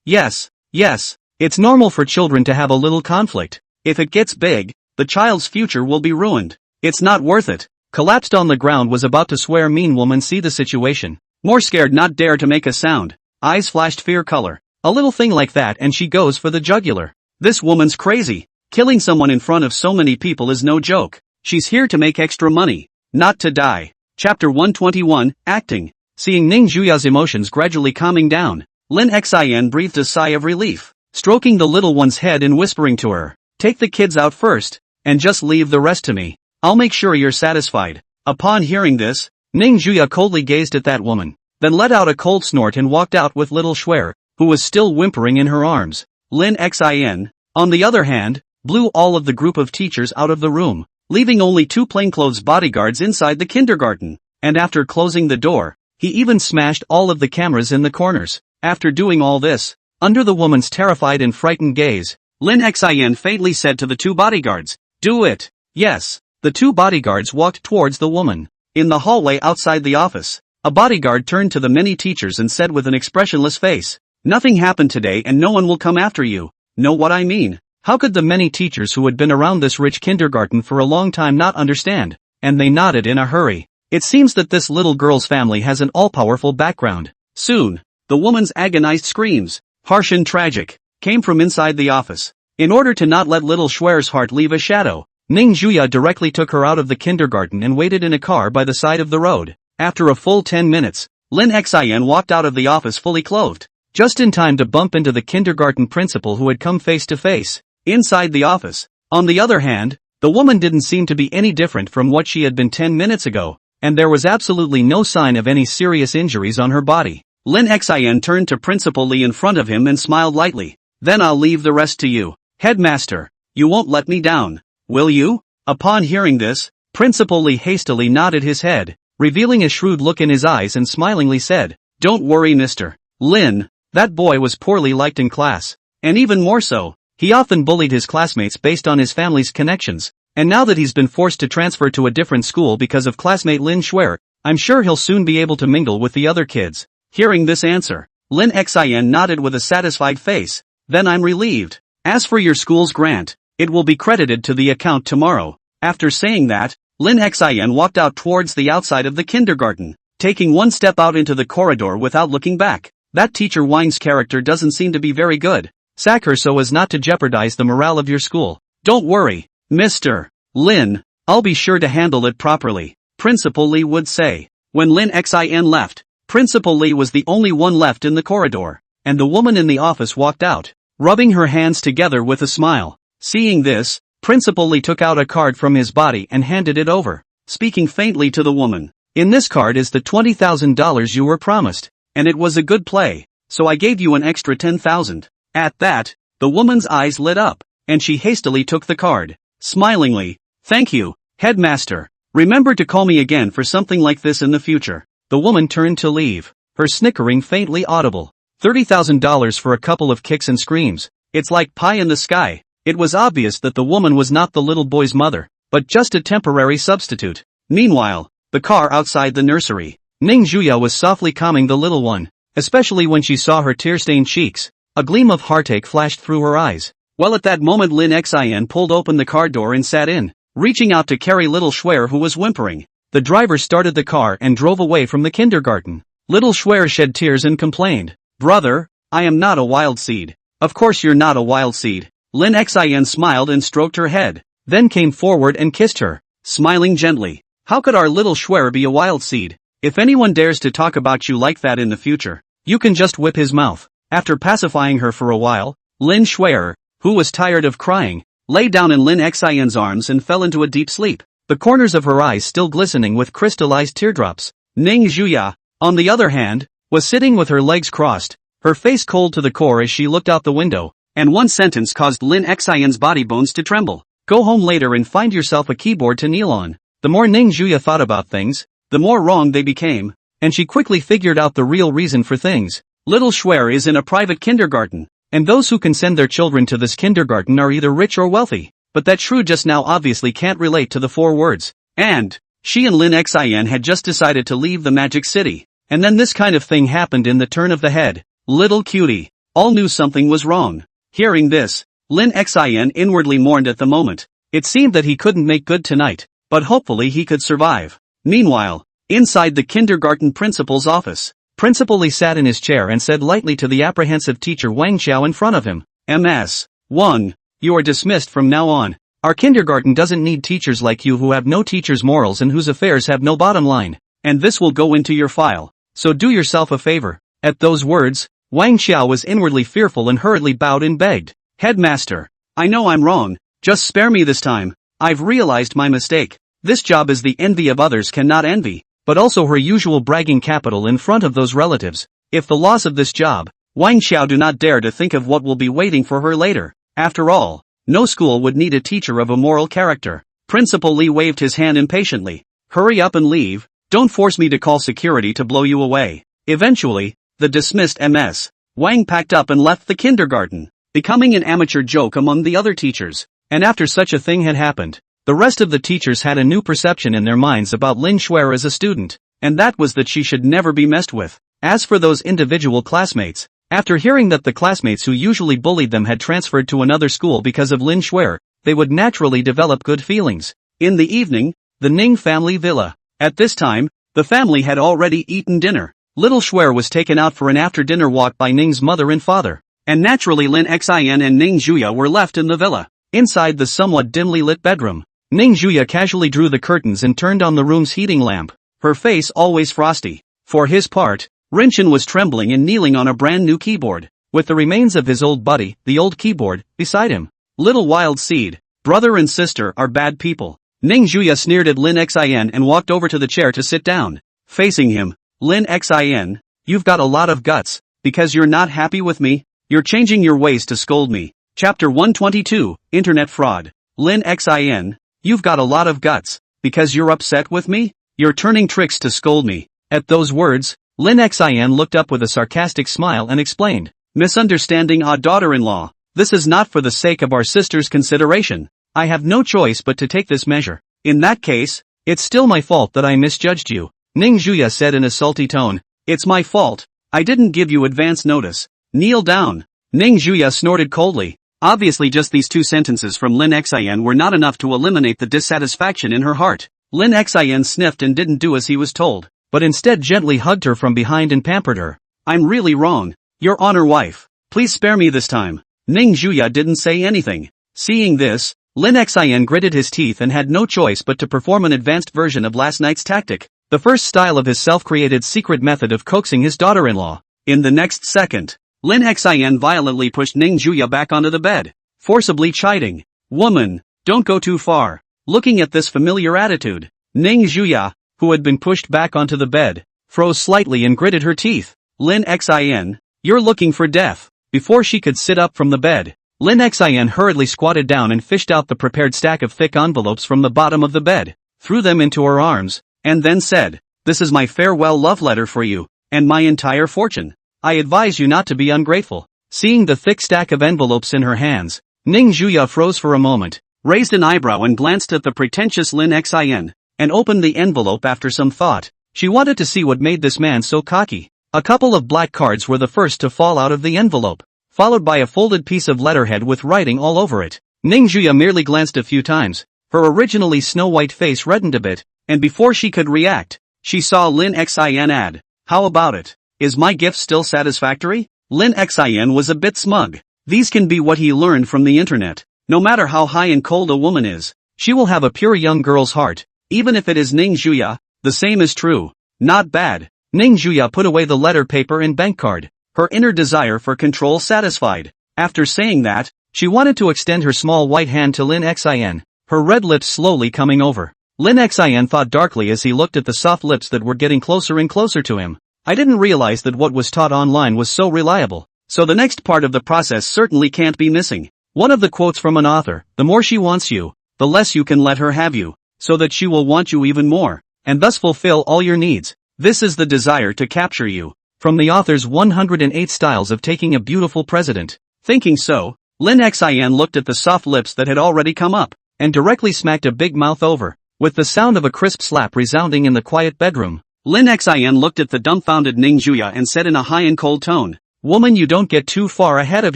Yes, it's normal for children to have a little conflict. If it gets big, the child's future will be ruined. It's not worth it." Collapsed on the ground was about to swear mean woman see the situation. More scared not dare to make a sound. Eyes flashed fear color. A little thing like that and she goes for the jugular. This woman's crazy. Killing someone in front of so many people is no joke. She's here to make extra money, not to die. Chapter 121, Acting. Seeing Ning Juya's emotions gradually calming down, Lin Xin breathed a sigh of relief, stroking the little one's head and whispering to her, "Take the kids out first, and just leave the rest to me. I'll make sure you're satisfied." Upon hearing this, Ning Juya coldly gazed at that woman, then let out a cold snort and walked out with little Shuer, who was still whimpering in her arms. Lin Xin, on the other hand, blew all of the group of teachers out of the room, leaving only two plainclothes bodyguards inside the kindergarten, and after closing the door, he even smashed all of the cameras in the corners. After doing all this, under the woman's terrified and frightened gaze, Lin Xin faintly said to the two bodyguards, "Do it." Yes, the two bodyguards walked towards the woman. In the hallway outside the office, a bodyguard turned to the many teachers and said with an expressionless face, "Nothing happened today and no one will come after you. Know what I mean?" How could the many teachers who had been around this rich kindergarten for a long time not understand? And they nodded in a hurry. It seems that this little girl's family has an all-powerful background. Soon, the woman's agonized screams, harsh and tragic, came from inside the office. In order to not let little Shuer's heart leave a shadow, Ning Juya directly took her out of the kindergarten and waited in a car by the side of the road. After a full 10 minutes, Lin Xin walked out of the office fully clothed, just in time to bump into the kindergarten principal who had come face to face. Inside the office, on the other hand, the woman didn't seem to be any different from what she had been 10 minutes ago, and there was absolutely no sign of any serious injuries on her body. Lin Xin turned to Principal Li in front of him and smiled lightly. "Then I'll leave the rest to you, Headmaster." You won't let me down, will you? Upon hearing this, Principal Lee hastily nodded his head, revealing a shrewd look in his eyes and smilingly said, "Don't worry, Mr. Lin, that boy was poorly liked in class. And even more so, he often bullied his classmates based on his family's connections. And now that he's been forced to transfer to a different school because of classmate Lin Shuer, I'm sure he'll soon be able to mingle with the other kids." Hearing this answer, Lin Xin nodded with a satisfied face. "Then I'm relieved. As for your school's grant, it will be credited to the account tomorrow." After saying that, Lin Xin walked out towards the outside of the kindergarten, taking one step out into the corridor without looking back. That teacher Wang's character doesn't seem to be very good. Sack her so as not to jeopardize the morale of your school. "Don't worry, Mr. Lin, I'll be sure to handle it properly," Principal Lee would say. When Lin Xin left, Principal Lee was the only one left in the corridor, and the woman in the office walked out, rubbing her hands together with a smile. Seeing this, Principal Lee took out a card from his body and handed it over, speaking faintly to the woman. "In this card is the $20,000 you were promised, and it was a good play, so I gave you an extra 10,000. At that, the woman's eyes lit up, and she hastily took the card, smilingly. "Thank you, headmaster. Remember to call me again for something like this in the future." The woman turned to leave, her snickering faintly audible. $30,000 for a couple of kicks and screams. It's like pie in the sky. It was obvious that the woman was not the little boy's mother, but just a temporary substitute. Meanwhile, the car outside the nursery. Ning Juya was softly calming the little one, especially when she saw her tear-stained cheeks. A gleam of heartache flashed through her eyes. Well, at that moment Lin Xin pulled open the car door and sat in, reaching out to carry little Shuer who was whimpering. The driver started the car and drove away from the kindergarten. Little Shuer shed tears and complained, "Brother, I am not a wild seed." "Of course you're not a wild seed." Lin Xin smiled and stroked her head, then came forward and kissed her, smiling gently. "How could our little Shuer be a wild seed? If anyone dares to talk about you like that in the future, you can just whip his mouth." After pacifying her for a while, Lin Shuer, who was tired of crying, lay down in Lin Xin's arms and fell into a deep sleep, the corners of her eyes still glistening with crystallized teardrops. Ning Juya, on the other hand, was sitting with her legs crossed, her face cold to the core as she looked out the window, and one sentence caused Lin Xin's body bones to tremble. "Go home later and find yourself a keyboard to kneel on." The more Ning Juya thought about things, the more wrong they became, and she quickly figured out the real reason for things. Little Shuer is in a private kindergarten, and those who can send their children to this kindergarten are either rich or wealthy. But that shrew just now obviously can't relate to the 4 words. And she and Lin Xin had just decided to leave the magic city, and then this kind of thing happened in the turn of the head. Little cutie, all knew something was wrong. Hearing this, Lin Xin inwardly mourned at the moment. It seemed that he couldn't make good tonight, but hopefully he could survive. Meanwhile, inside the kindergarten principal's office, Principal Lee sat in his chair and said lightly to the apprehensive teacher Wang Xiao in front of him, "Ms. Wang, you are dismissed from now on. Our kindergarten doesn't need teachers like you who have no teacher's morals and whose affairs have no bottom line. And this will go into your file, so do yourself a favor." At those words, Wang Xiao was inwardly fearful and hurriedly bowed and begged, "Headmaster, I know I'm wrong, just spare me this time. I've realized my mistake. This job is the envy of others cannot envy, but also her usual bragging capital in front of those relatives. If the loss of this job, Wang Xiao do not dare to think of what will be waiting for her later. After all, no school would need a teacher of a moral character." Principal Lee waved his hand impatiently. "Hurry up and leave, don't force me to call security to blow you away." Eventually, the dismissed Ms. Wang packed up and left the kindergarten, becoming an amateur joke among the other teachers. And after such a thing had happened, the rest of the teachers had a new perception in their minds about Lin Shuer as a student, and that was that she should never be messed with. As for those individual classmates, after hearing that the classmates who usually bullied them had transferred to another school because of Lin Shuer, they would naturally develop good feelings. In the evening, the Ning family villa. At this time, the family had already eaten dinner. Little Shuer was taken out for an after-dinner walk by Ning's mother and father, and naturally Lin Xin and Ning Juya were left in the villa. Inside the somewhat dimly lit bedroom, Ning Juya casually drew the curtains and turned on the room's heating lamp, her face always frosty. For his part, Rinchen was trembling and kneeling on a brand new keyboard, with the remains of his old buddy, the old keyboard, beside him. "Little wild seed, brother and sister are bad people." Ning Juya sneered at Lin Xin and walked over to the chair to sit down. Facing him, "Lin Xin, you've got a lot of guts, because you're not happy with me, you're changing your ways to scold me. Chapter 122, Internet Fraud. Lin Xin, you've got a lot of guts. Because you're upset with me? You're turning tricks to scold me. At those words, Lin Xin looked up with a sarcastic smile and explained, misunderstanding our daughter-in-law. This is not for the sake of our sister's consideration. I have no choice but to take this measure. In that case, it's still my fault that I misjudged you. Ning Zhuya said in a salty tone. It's my fault. I didn't give you advance notice. Kneel down. Ning Zhuya snorted coldly. Obviously just these two sentences from Lin Xin were not enough to eliminate the dissatisfaction in her heart. Lin Xin sniffed and didn't do as he was told, but instead gently hugged her from behind and pampered her. I'm really wrong. Your honor wife. Please spare me this time. Ning Zhuya didn't say anything. Seeing this, Lin Xin gritted his teeth and had no choice but to perform an advanced version of last night's tactic, the first style of his self-created secret method of coaxing his daughter-in-law. In the next second, Lin Xin violently pushed Ning Zhuya back onto the bed, forcibly chiding, Woman, don't go too far. Looking at this familiar attitude, Ning Zhuya, who had been pushed back onto the bed, froze slightly and gritted her teeth. Lin Xin, you're looking for death. Before she could sit up from the bed, Lin Xin hurriedly squatted down and fished out the prepared stack of thick envelopes from the bottom of the bed, threw them into her arms, and then said, This is my farewell love letter for you, and my entire fortune. I advise you not to be ungrateful. Seeing the thick stack of envelopes in her hands, Ning Zhuya froze for a moment, raised an eyebrow and glanced at the pretentious Lin Xin, and opened the envelope after some thought. She wanted to see what made this man so cocky. A couple of black cards were the first to fall out of the envelope, followed by a folded piece of letterhead with writing all over it. Ning Zhuya merely glanced a few times, her originally snow-white face reddened a bit, and before she could react, she saw Lin Xin add, How about it? Is my gift still satisfactory? Lin Xin was a bit smug. These can be what he learned from the internet. No matter how high and cold a woman is, she will have a pure young girl's heart, even if it is Ning Zhuya. The same is true. Not bad. Ning Zhuya put away the letter paper and bank card, her inner desire for control satisfied. After saying that, she wanted to extend her small white hand to Lin Xin, her red lips slowly coming over. Lin Xin thought darkly as he looked at the soft lips that were getting closer and closer to him. I didn't realize that what was taught online was so reliable, so the next part of the process certainly can't be missing. One of the quotes from an author, the more she wants you, the less you can let her have you, so that she will want you even more, and thus fulfill all your needs. This is the desire to capture you. From the author's 108 Styles of Taking a Beautiful President. Thinking so, Lin Xin looked at the soft lips that had already come up, and directly smacked a big mouth over, with the sound of a crisp slap resounding in the quiet bedroom. Lin Xin looked at the dumbfounded Ning Zhuya and said in a high and cold tone, Woman, you don't get too far ahead of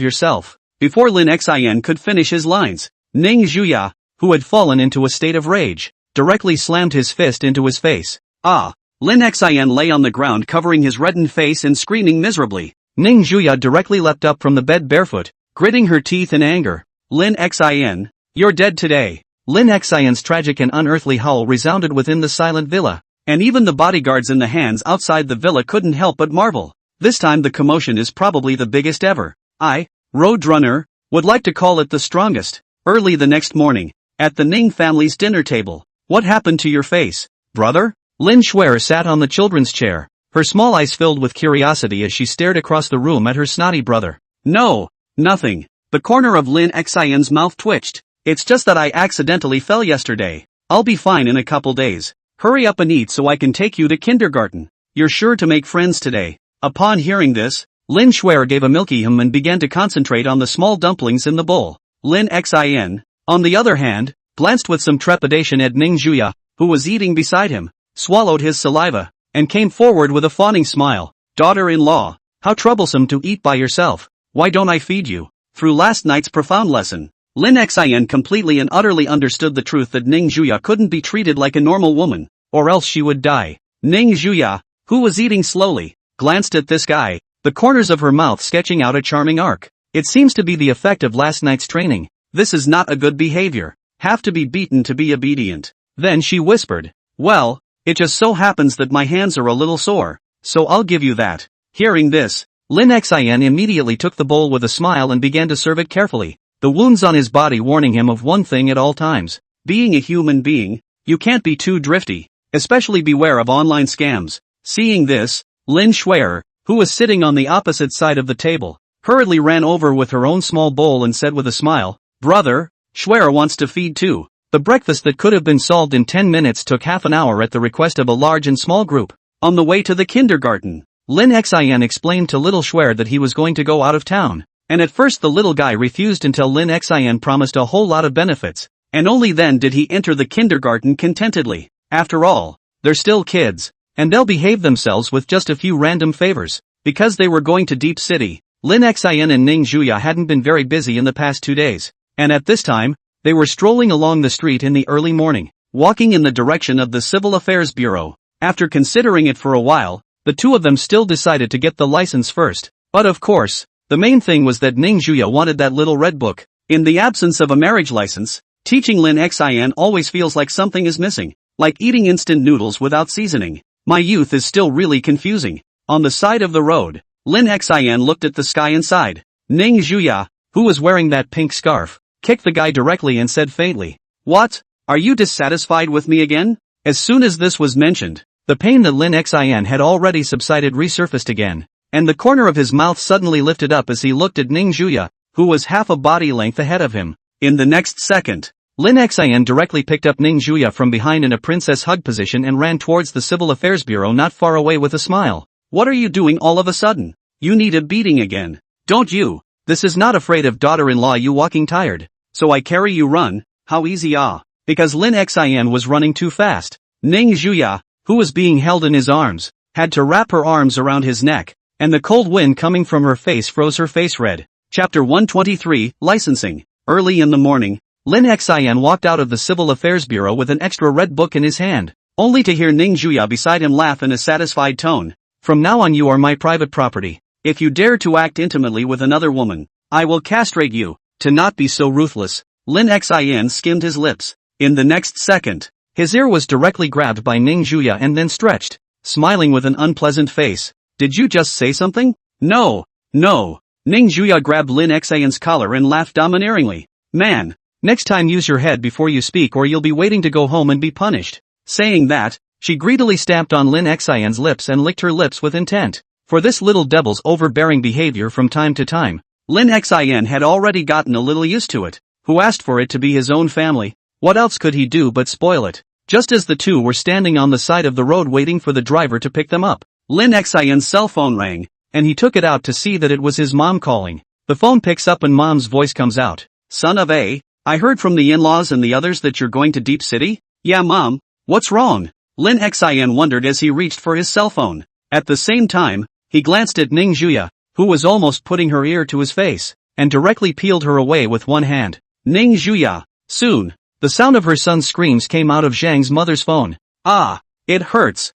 yourself. Before Lin Xin could finish his lines, Ning Zhuya, who had fallen into a state of rage, directly slammed his fist into his face. Ah! Lin Xin lay on the ground covering his reddened face and screaming miserably. Ning Zhuya directly leapt up from the bed barefoot, gritting her teeth in anger. Lin Xin, you're dead today. Lin Xion's tragic and unearthly howl resounded within the silent villa, and even the bodyguards in the hands outside the villa couldn't help but marvel. This time the commotion is probably the biggest ever. I, Roadrunner, would like to call it the strongest. Early the next morning, at the Ning family's dinner table. What happened to your face, brother? Lin Shuer sat on the children's chair, her small eyes filled with curiosity as she stared across the room at her snotty brother. No, nothing. The corner of Lin Xion's mouth twitched. It's just that I accidentally fell yesterday. I'll be fine in a couple days. Hurry up and eat so I can take you to kindergarten. You're sure to make friends today. Upon hearing this, Lin Shuer gave a milky hum and began to concentrate on the small dumplings in the bowl. Lin Xin, on the other hand, glanced with some trepidation at Ning Zhuya, who was eating beside him, swallowed his saliva, and came forward with a fawning smile. Daughter-in-law, how troublesome to eat by yourself. Why don't I feed you? Through last night's profound lesson, Lin Xin completely and utterly understood the truth that Ning Zhuya couldn't be treated like a normal woman, or else she would die. Ning Zhuya, who was eating slowly, glanced at this guy, the corners of her mouth sketching out a charming arc. It seems to be the effect of last night's training. This is not a good behavior. Have to be beaten to be obedient. Then she whispered, Well, it just so happens that my hands are a little sore, so I'll give you that. Hearing this, Lin Xin immediately took the bowl with a smile and began to serve it carefully, the wounds on his body warning him of one thing at all times. Being a human being, you can't be too drifty, especially beware of online scams. Seeing this, Lin Shuer, who was sitting on the opposite side of the table, hurriedly ran over with her own small bowl and said with a smile, "Brother, Schwer wants to feed too." The breakfast that could have been solved in 10 minutes took half an hour at the request of a large and small group. On the way to the kindergarten, Lin Xin explained to little Schwer that he was going to go out of town. And at first the little guy refused until Lin Xin promised a whole lot of benefits. And only then did he enter the kindergarten contentedly. After all, they're still kids, and they'll behave themselves with just a few random favors. Because they were going to Deep City, Lin Xin and Ning Zhuya hadn't been very busy in the past 2 days. And at this time, they were strolling along the street in the early morning, walking in the direction of the Civil Affairs Bureau. After considering it for a while, the two of them still decided to get the license first. But of course, the main thing was that Ning Zhuya wanted that little red book. In the absence of a marriage license, teaching Lin Xin always feels like something is missing, like eating instant noodles without seasoning. My youth is still really confusing. On the side of the road, Lin Xin looked at the sky and sighed. Ning Zhuya, who was wearing that pink scarf, kicked the guy directly and said faintly, "What? Are you dissatisfied with me again?" As soon as this was mentioned, the pain that Lin Xin had already subsided resurfaced again, and the corner of his mouth suddenly lifted up as he looked at Ning Zhuya, who was half a body length ahead of him. In the next second, Lin Xin directly picked up Ning Zhuya from behind in a princess hug position and ran towards the Civil Affairs Bureau not far away with a smile. "What are you doing all of a sudden? You need a beating again, don't you? This is not afraid of daughter-in-law you walking tired. So I carry you run, how easy ah." Because Lin Xin was running too fast, Ning Zhuya, who was being held in his arms, had to wrap her arms around his neck, and the cold wind coming from her face froze her face red. Chapter 123, Licensing. Early in the morning, Lin Xin walked out of the Civil Affairs Bureau with an extra red book in his hand, only to hear Ning Zhuya beside him laugh in a satisfied tone. "From now on you are my private property. If you dare to act intimately with another woman, I will castrate you." To not be so ruthless, Lin Xin skimmed his lips. In the next second, his ear was directly grabbed by Ning Zhuya and then stretched, smiling with an unpleasant face. "Did you just say something?" "No, no." Ning Zhuya grabbed Lin Xin's collar and laughed domineeringly. "Man, next time use your head before you speak or you'll be waiting to go home and be punished." Saying that, she greedily stamped on Lin Xin's lips and licked her lips with intent. For this little devil's overbearing behavior from time to time, Lin Xin had already gotten a little used to it. Who asked for it to be his own family? What else could he do but spoil it? Just as the two were standing on the side of the road waiting for the driver to pick them up, Lin Xin's cell phone rang, and he took it out to see that it was his mom calling. The phone picks up and mom's voice comes out. "Son of A, I heard from the in-laws and the others that you're going to Deep City?" "Yeah mom, what's wrong?" Lin Xin wondered as he reached for his cell phone. At the same time, he glanced at Ning Zhuya, who was almost putting her ear to his face, and directly peeled her away with one hand. Ning Zhuya. Soon, the sound of her son's screams came out of Zhang's mother's phone. "Ah, it hurts,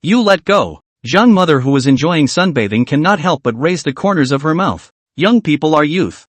you let go." Zhang mother, who was enjoying sunbathing, cannot help but raise the corners of her mouth. Young people are youth.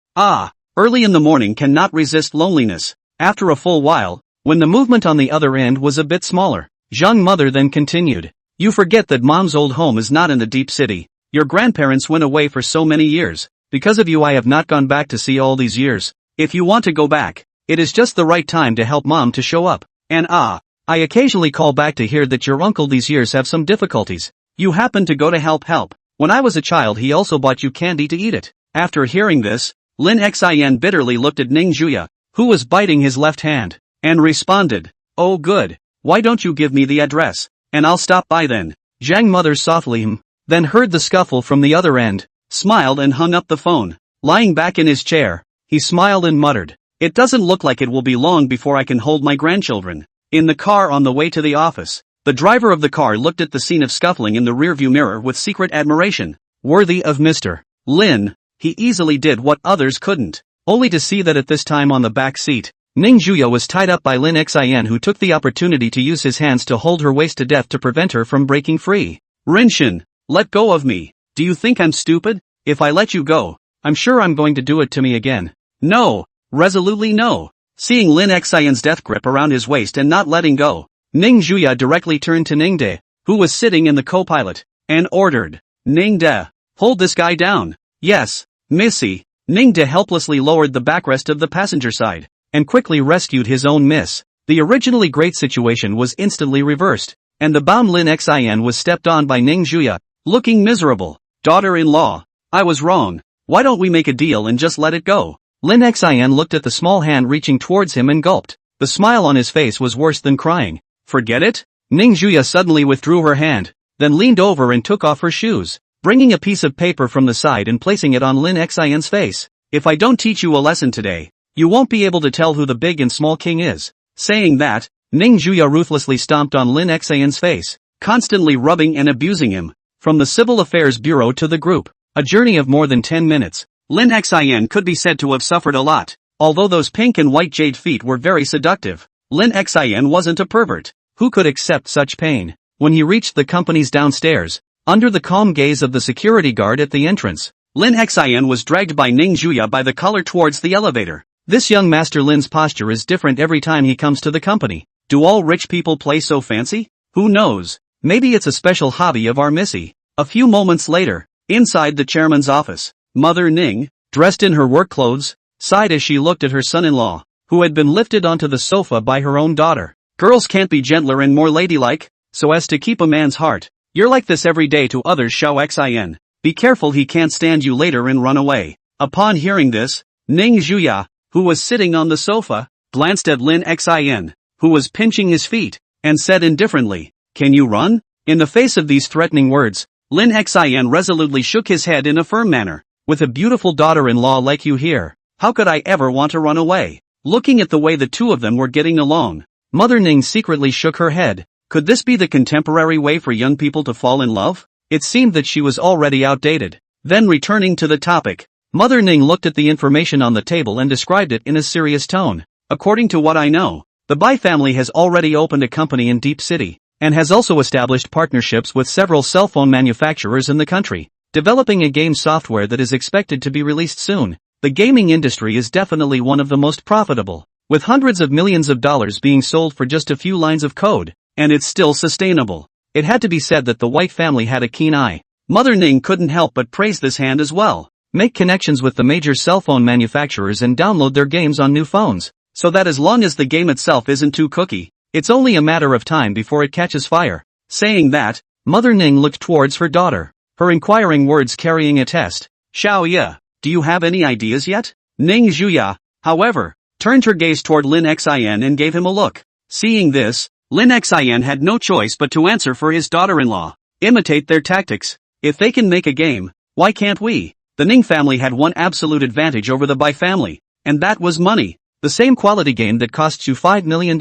Early in the morning cannot resist loneliness. After a full while, when the movement on the other end was a bit smaller, Zhang mother then continued. "You forget that mom's old home is not in the Deep City. Your grandparents went away for so many years. Because of you I have not gone back to see all these years. If you want to go back, it is just the right time to help mom to show up. And I occasionally call back to hear that your uncle these years have some difficulties. You happen to go to help. When I was a child he also bought you candy to eat it." After hearing this, Lin Xin bitterly looked at Ning Zhuya, who was biting his left hand, and responded, "Oh good, why don't you give me the address, and I'll stop by then." Zhang mother softly then heard the scuffle from the other end, smiled and hung up the phone. Lying back in his chair, he smiled and muttered, "It doesn't look like it will be long before I can hold my grandchildren." In the car on the way to the office, the driver of the car looked at the scene of scuffling in the rearview mirror with secret admiration. Worthy of Mr. Lin, he easily did what others couldn't, only to see that at this time on the back seat, Ning Zhuya was tied up by Lin Xin, who took the opportunity to use his hands to hold her waist to death to prevent her from breaking free. "Rinshin, let go of me. Do you think I'm stupid? If I let you go, I'm sure I'm going to do it to me again." "No, resolutely no." Seeing Lin Xin's death grip around his waist and not letting go, Ning Zhuya directly turned to Ning De, who was sitting in the co-pilot, and ordered, "Ning De, hold this guy down." "Yes, Missy." Ning De helplessly lowered the backrest of the passenger side, and quickly rescued his own miss. The originally great situation was instantly reversed, and the bound Lin Xin was stepped on by Ning Zhuya, looking miserable. "Daughter-in-law, I was wrong. Why don't we make a deal and just let it go? Lin Xian looked at the small hand reaching towards him and gulped. The smile on his face was worse than crying. Forget it? Ning Juya suddenly withdrew her hand, then leaned over and took off her shoes, bringing a piece of paper from the side and placing it on Lin Xian's face. If I don't teach you a lesson today, you won't be able to tell who the big and small king is. Saying that, Ning Juya ruthlessly stomped on Lin Xian's face, constantly rubbing and abusing him. From the Civil Affairs Bureau to the group, a journey of more than 10 minutes, Lin Xian could be said to have suffered a lot. Although those pink and white jade feet were very seductive, Lin Xian wasn't a pervert. Who could accept such pain? When he reached the company's downstairs, under the calm gaze of the security guard at the entrance, Lin Xian was dragged by Ning Juya by the collar towards the elevator. This young Master Lin's posture is different every time he comes to the company. Do all rich people play so fancy? Who knows? Maybe it's a special hobby of our Missy. A few moments later, inside the chairman's office, Mother Ning, dressed in her work clothes, sighed as she looked at her son-in-law, who had been lifted onto the sofa by her own daughter. Girls can't be gentler and more ladylike, so as to keep a man's heart. You're like this every day to others, Xiao Xian. Be careful he can't stand you later and run away. Upon hearing this, Ning Juya, who was sitting on the sofa, glanced at Lin Xian, who was pinching his feet, and said indifferently, "Can you run?" In the face of these threatening words, Lin Xian resolutely shook his head in a firm manner. With a beautiful daughter-in-law like you here, how could I ever want to run away? Looking at the way the two of them were getting along, Mother Ning secretly shook her head. Could this be the contemporary way for young people to fall in love? It seemed that she was already outdated. Then returning to the topic, Mother Ning looked at the information on the table and described it in a serious tone. According to what I know, the Bai family has already opened a company in Deep City, and has also established partnerships with several cell phone manufacturers in the country, developing a game software that is expected to be released soon. The gaming industry is definitely one of the most profitable, with hundreds of millions of dollars being sold for just a few lines of code, and it's still sustainable. It had to be said that the White family had a keen eye. Mother Ning couldn't help but praise this hand as well. Make connections with the major cell phone manufacturers and download their games on new phones, so that as long as the game itself isn't too cookie, it's only a matter of time before it catches fire. Saying that, Mother Ning looked towards her daughter, her inquiring words carrying a test. Xiao Ye, do you have any ideas yet? Ning Juya, however, turned her gaze toward Lin Xian and gave him a look. Seeing this, Lin Xian had no choice but to answer for his daughter-in-law. Imitate their tactics. If they can make a game, why can't we? The Ning family had one absolute advantage over the Bai family, and that was money. The same quality game that costs you $5 million.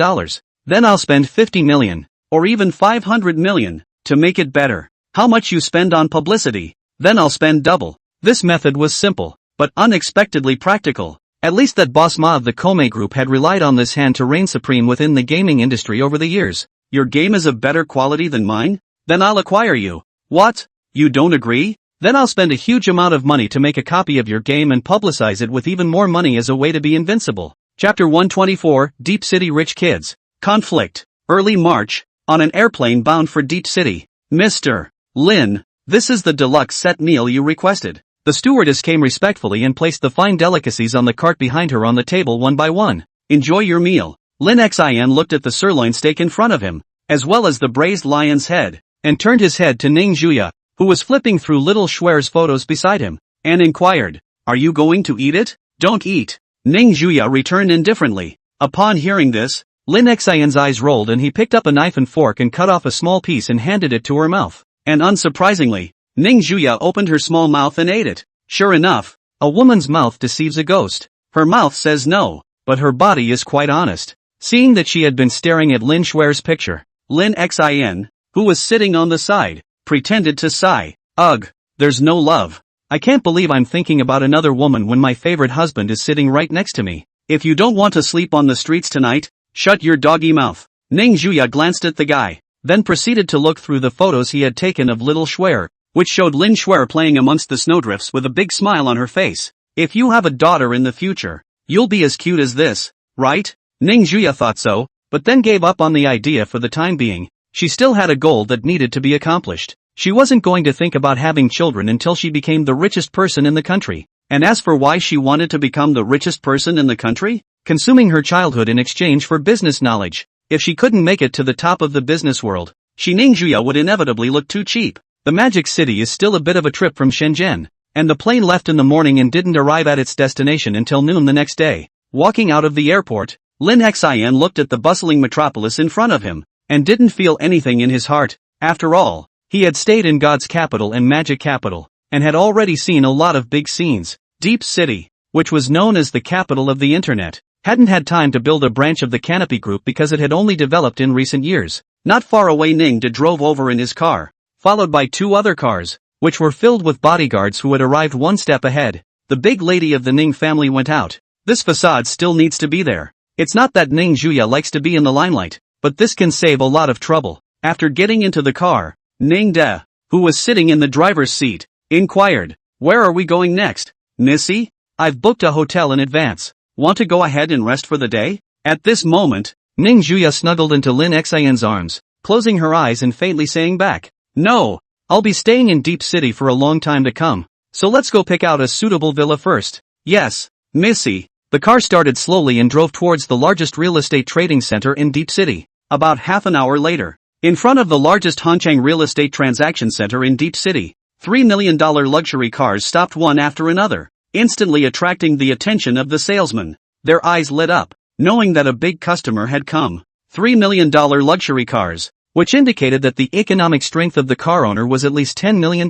Then I'll spend $50 million, or even $500 million, to make it better. How much you spend on publicity, then I'll spend double. This method was simple, but unexpectedly practical. At least that boss Ma of the Kome group had relied on this hand to reign supreme within the gaming industry over the years. Your game is of better quality than mine? Then I'll acquire you. What? You don't agree? Then I'll spend a huge amount of money to make a copy of your game and publicize it with even more money as a way to be invincible. Chapter 124, Deep City Rich Kids. Conflict. Early March, on an airplane bound for Deep City. Mr. Lin, this is the deluxe set meal you requested. The stewardess came respectfully and placed the fine delicacies on the cart behind her on the table one by one. Enjoy your meal. Lin Xian looked at the sirloin steak in front of him, as well as the braised lion's head, and turned his head to Ning Juya, who was flipping through little Schwer's photos beside him, and inquired, "Are you going to eat it?" "Don't eat." Ning Juya returned indifferently. Upon hearing this, Lin Xian's eyes rolled and he picked up a knife and fork and cut off a small piece and handed it to her mouth. And unsurprisingly, Ning Juya opened her small mouth and ate it. Sure enough, a woman's mouth deceives a ghost. Her mouth says no, but her body is quite honest. Seeing that she had been staring at Lin Schwer's picture, Lin Xian, who was sitting on the side, pretended to sigh. Ugh, there's no love. I can't believe I'm thinking about another woman when my favorite husband is sitting right next to me. If you don't want to sleep on the streets tonight, shut your doggy mouth. Ning Juya glanced at the guy, then proceeded to look through the photos he had taken of little Schwer, which showed Lin Schwer playing amongst the snowdrifts with a big smile on her face. If you have a daughter in the future, you'll be as cute as this, right? Ning Juya thought so, but then gave up on the idea for the time being. She still had a goal that needed to be accomplished. She wasn't going to think about having children until she became the richest person in the country. And as for why she wanted to become the richest person in the country, consuming her childhood in exchange for business knowledge. If she couldn't make it to the top of the business world, Ning Juya would inevitably look too cheap. The Magic City is still a bit of a trip from Shenzhen, and the plane left in the morning and didn't arrive at its destination until noon the next day. Walking out of the airport, Lin Xin looked at the bustling metropolis in front of him, and didn't feel anything in his heart. After all, he had stayed in God's capital and magic capital, and had already seen a lot of big scenes. Deep City, which was known as the capital of the internet, hadn't had time to build a branch of the Canopy Group because it had only developed in recent years. Not far away, Ning De drove over in his car, followed by 2 other cars, which were filled with bodyguards who had arrived one step ahead. The big lady of the Ning family went out. This facade still needs to be there. It's not that Ning Juya likes to be in the limelight, but this can save a lot of trouble. After getting into the car, Ning De, who was sitting in the driver's seat, inquired, "Where are we going next, Missy? I've booked a hotel in advance. Want to go ahead and rest for the day?" At this moment, Ning Juya snuggled into Lin Xin's arms, closing her eyes and faintly saying back, "No, I'll be staying in Deep City for a long time to come, so let's go pick out a suitable villa first." "Yes, Missy." The car started slowly and drove towards the largest real estate trading center in Deep City. About half an hour later, in front of the largest Hanchang real estate transaction center in Deep City, $3 million luxury cars stopped one after another, instantly attracting the attention of the salesman. Their eyes lit up, knowing that a big customer had come. $3 million luxury cars, which indicated that the economic strength of the car owner was at least $10 million,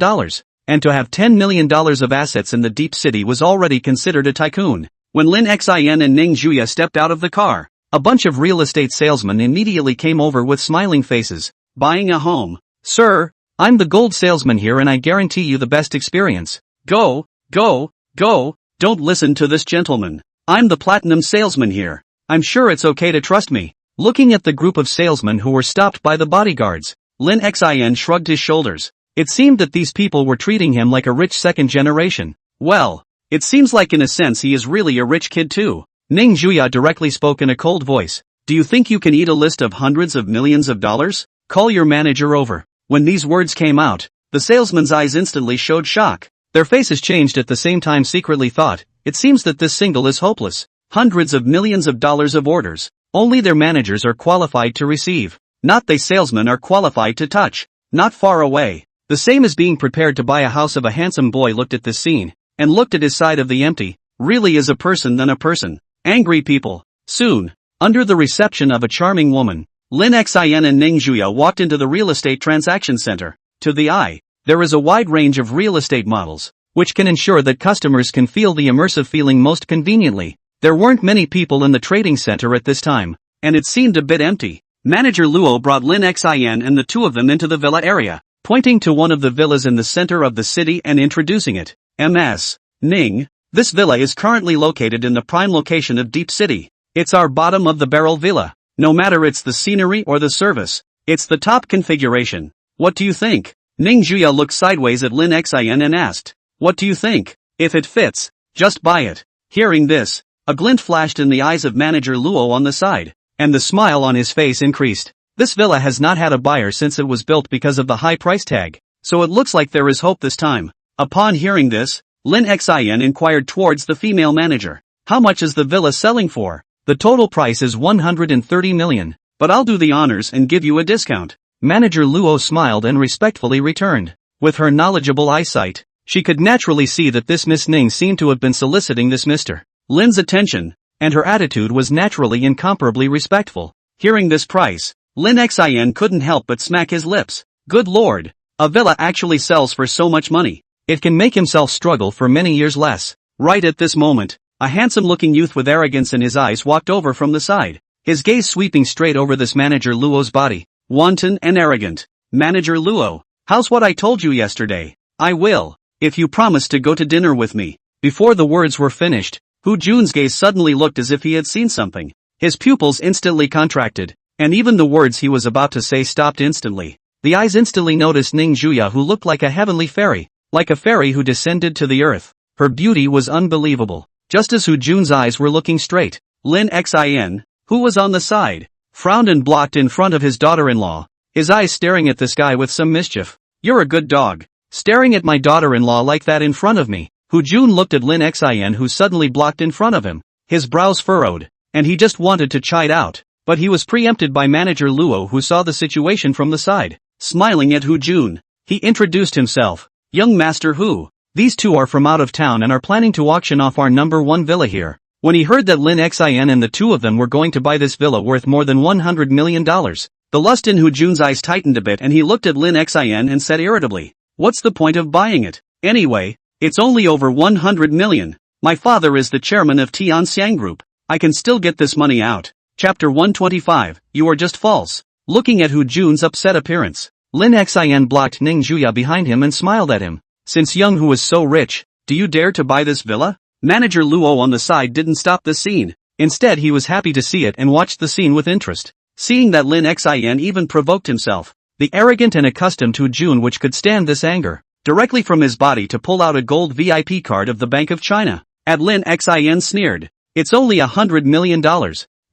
and to have $10 million of assets in the Deep City was already considered a tycoon. When Lin Xin and Ning Juya stepped out of the car, a bunch of real estate salesmen immediately came over with smiling faces. "Buying a home, sir? I'm the gold salesman here and I guarantee you the best experience." Go, don't listen to this gentleman. I'm the platinum salesman here. I'm sure it's okay to trust me." Looking at the group of salesmen who were stopped by the bodyguards, Lin Xin shrugged his shoulders. It seemed that these people were treating him like a rich second generation. Well, it seems like in a sense he is really a rich kid too. Ning Juya directly spoke in a cold voice. "Do you think you can eat a list of hundreds of millions of dollars? Call your manager over." When these words came out, the salesman's eyes instantly showed shock. Their faces changed at the same time, secretly thought, it seems that this single is hopeless. Hundreds of millions of dollars of orders. Only their managers are qualified to receive. Not they salesmen are qualified to touch. Not far away, the same as being prepared to buy a house of a handsome boy looked at this scene, and looked at his side of the empty, really is a person than a person. Angry people. Soon, under the reception of a charming woman, Lin Xin and Ning Juya walked into the real estate transaction center. To the eye, there is a wide range of real estate models, which can ensure that customers can feel the immersive feeling most conveniently. There weren't many people in the trading center at this time, and it seemed a bit empty. Manager Luo brought Lin Xin and the two of them into the villa area, pointing to one of the villas in the center of the city and introducing it. "Ms. Ning, this villa is currently located in the prime location of Deep City. It's our bottom-of-the-barrel villa. No matter it's the scenery or the service, it's the top configuration. What do you think?" Ning Juya looked sideways at Lin Xin and asked, "What do you think? If it fits, just buy it." Hearing this, a glint flashed in the eyes of Manager Luo on the side, and the smile on his face increased. This villa has not had a buyer since it was built because of the high price tag, so it looks like there is hope this time. Upon hearing this, Lin Xin inquired towards the female manager, "How much is the villa selling for?" "The total price is 130 million, but I'll do the honors and give you a discount." Manager Luo smiled and respectfully returned. With her knowledgeable eyesight, she could naturally see that this Miss Ning seemed to have been soliciting this Mr. Lin's attention, and her attitude was naturally incomparably respectful. Hearing this price, Lin Xin couldn't help but smack his lips. Good lord, a villa actually sells for so much money. It can make himself struggle for many years less. Right at this moment, a handsome-looking youth with arrogance in his eyes walked over from the side, his gaze sweeping straight over this Manager Luo's body. Wanton and arrogant. "Manager Luo, how's what I told you yesterday? I will, if you promise to go to dinner with me." Before the words were finished, Hu Jun's gaze suddenly looked as if he had seen something. His pupils instantly contracted, and even the words he was about to say stopped instantly. The eyes instantly noticed Ning Juya, who looked like a heavenly fairy, like a fairy who descended to the earth. Her beauty was unbelievable. Just as Hu Jun's eyes were looking straight, Lin Xin, who was on the side, frowned and blocked in front of his daughter-in-law, his eyes staring at this guy with some mischief. "You're a good dog, staring at my daughter-in-law like that in front of me." Hu Jun looked at Lin Xin, who suddenly blocked in front of him. His brows furrowed, and he just wanted to chide out, but he was preempted by Manager Luo, who saw the situation from the side. Smiling at Hu Jun, he introduced himself. "Young Master Hu, These two are from out of town and are planning to auction off our #1 villa here. When he heard that Lin Xin and the two of them were going to buy this villa worth more than $100 million, the lust in Jun's eyes tightened a bit and he looked at Lin Xin and said irritably, "What's the point of buying it? Anyway, it's only over 100 million. My father is the chairman of Tianxiang Group. I can still get this money out." Chapter 125, You Are Just False. Looking at Jun's upset appearance, Lin Xin blocked Ning Juya behind him and smiled at him. "Since Young Hu is so rich, do you dare to buy this villa?" Manager Luo on the side didn't stop the scene. Instead he was happy to see it and watched the scene with interest. Seeing that Lin Xin even provoked himself, the arrogant and accustomed Jun which could stand this anger, directly from his body to pull out a gold VIP card of the Bank of China. At Lin Xin sneered, "It's only $100 million.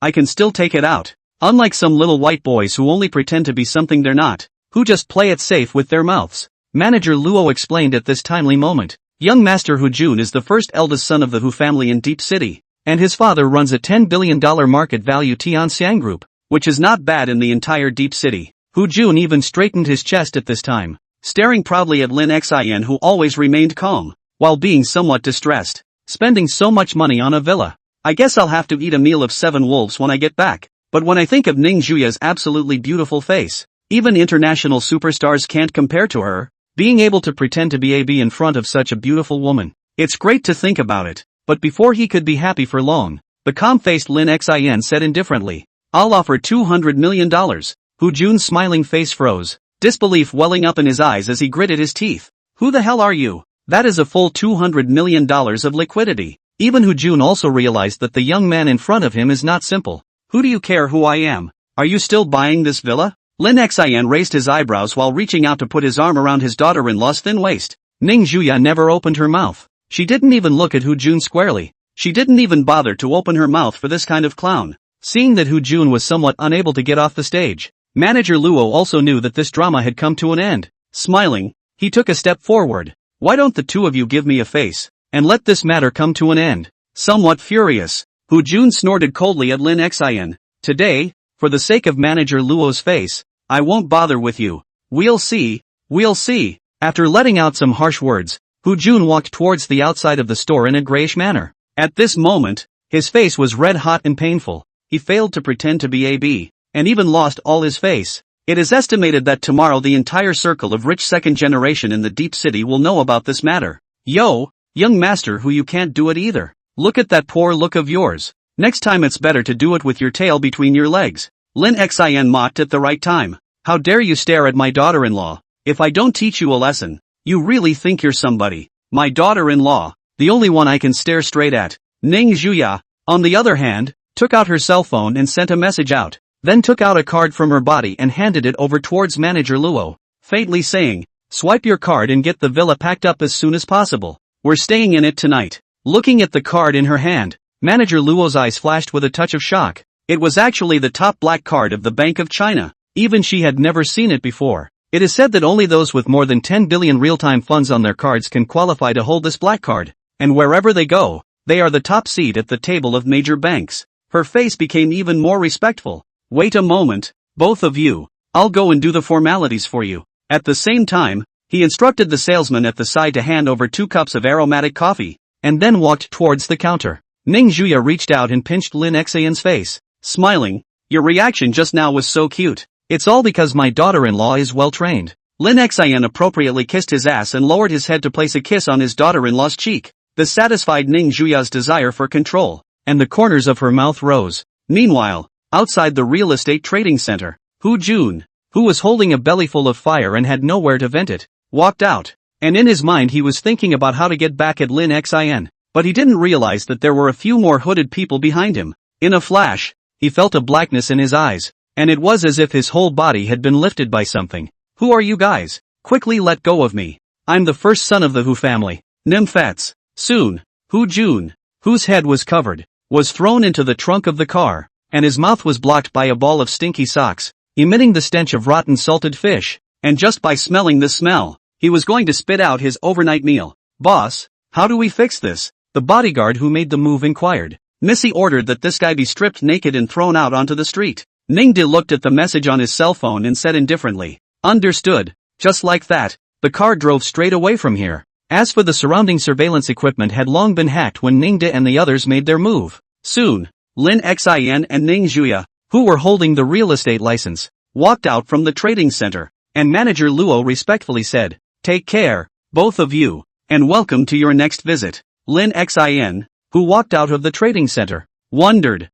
I can still take it out. Unlike some little white boys who only pretend to be something they're not, who just play it safe with their mouths." Manager Luo explained at this timely moment. Young Master Jun is the first eldest son of the Hu family in Deep City, and his father runs a $10 billion market value Tianxiang Group, which is not bad in the entire Deep City. Jun even straightened his chest at this time, staring proudly at Lin Xin who always remained calm, while being somewhat distressed. "Spending so much money on a villa. I guess I'll have to eat a meal of 7 wolves when I get back." But when I think of Ning Juya's absolutely beautiful face, even international superstars can't compare to her. Being able to pretend to be AB in front of such a beautiful woman, it's great to think about it. But before he could be happy for long, the calm-faced Lin Xin said indifferently, "I'll offer $200 million. Jun's smiling face froze, disbelief welling up in his eyes as he gritted his teeth. "Who the hell are you? That is a full $200 million of liquidity." Even Jun also realized that the young man in front of him is not simple. "Who do you care who I am? Are you still buying this villa?" Lin Xin raised his eyebrows while reaching out to put his arm around his daughter-in-law's thin waist. Ning Juya never opened her mouth. She didn't even look at Jun squarely. She didn't even bother to open her mouth for this kind of clown. Seeing that Jun was somewhat unable to get off the stage, Manager Luo also knew that this drama had come to an end. Smiling, he took a step forward. "Why don't the two of you give me a face, and let this matter come to an end?" Somewhat furious, Jun snorted coldly at Lin Xin. "Today, for the sake of Manager Luo's face, I won't bother with you. We'll see, we'll see." After letting out some harsh words, Jun walked towards the outside of the store in a grayish manner. At this moment, his face was red hot and painful. He failed to pretend to be AB, and even lost all his face. It is estimated that tomorrow the entire circle of rich second generation in the Deep City will know about this matter. "Yo, young master who you can't do it either. Look at that poor look of yours. Next time it's better to do it with your tail between your legs." Lin Xin mocked at the right time. "How dare you stare at my daughter-in-law? If I don't teach you a lesson, you really think you're somebody. My daughter-in-law, the only one I can stare straight at." Ning Juya, on the other hand, took out her cell phone and sent a message out, then took out a card from her body and handed it over towards Manager Luo, faintly saying, "Swipe your card and get the villa packed up as soon as possible. We're staying in it tonight." Looking at the card in her hand, Manager Luo's eyes flashed with a touch of shock. It was actually the top black card of the Bank of China. Even she had never seen it before. It is said that only those with more than 10 billion real-time funds on their cards can qualify to hold this black card, and wherever they go, they are the top seed at the table of major banks. Her face became even more respectful. "Wait a moment, both of you. I'll go and do the formalities for you." At the same time, he instructed the salesman at the side to hand over 2 cups of aromatic coffee, and then walked towards the counter. Ning Juya reached out and pinched Lin Xin's face, smiling. "Your reaction just now was so cute. It's all because my daughter-in-law is well-trained." Lin Xin appropriately kissed his ass and lowered his head to place a kiss on his daughter-in-law's cheek. This satisfied Ning Juya's desire for control, and the corners of her mouth rose. Meanwhile, outside the real estate trading center, Jun, who was holding a bellyful of fire and had nowhere to vent it, walked out. And in his mind he was thinking about how to get back at Lin Xin, but he didn't realize that there were a few more hooded people behind him. In a flash, he felt a blackness in his eyes, and it was as if his whole body had been lifted by something. "Who are you guys? Quickly let go of me. I'm the first son of the Hu family." Nymphets. Soon, Jun, whose head was covered, was thrown into the trunk of the car, and his mouth was blocked by a ball of stinky socks, emitting the stench of rotten salted fish, and just by smelling the smell, he was going to spit out his overnight meal. "Boss, how do we fix this?" the bodyguard who made the move inquired. Missy ordered that this guy be stripped naked and thrown out onto the street. Ningde looked at the message on his cell phone and said indifferently, "Understood." Just like that, the car drove straight away from here. As for the surrounding surveillance equipment had long been hacked when Ning De and the others made their move. Soon, Lin Xin and Ning Juya, who were holding the real estate license, walked out from the trading center, and manager Luo respectfully said, "Take care, both of you, and welcome to your next visit." Lin Xin, who walked out of the trading center, wondered,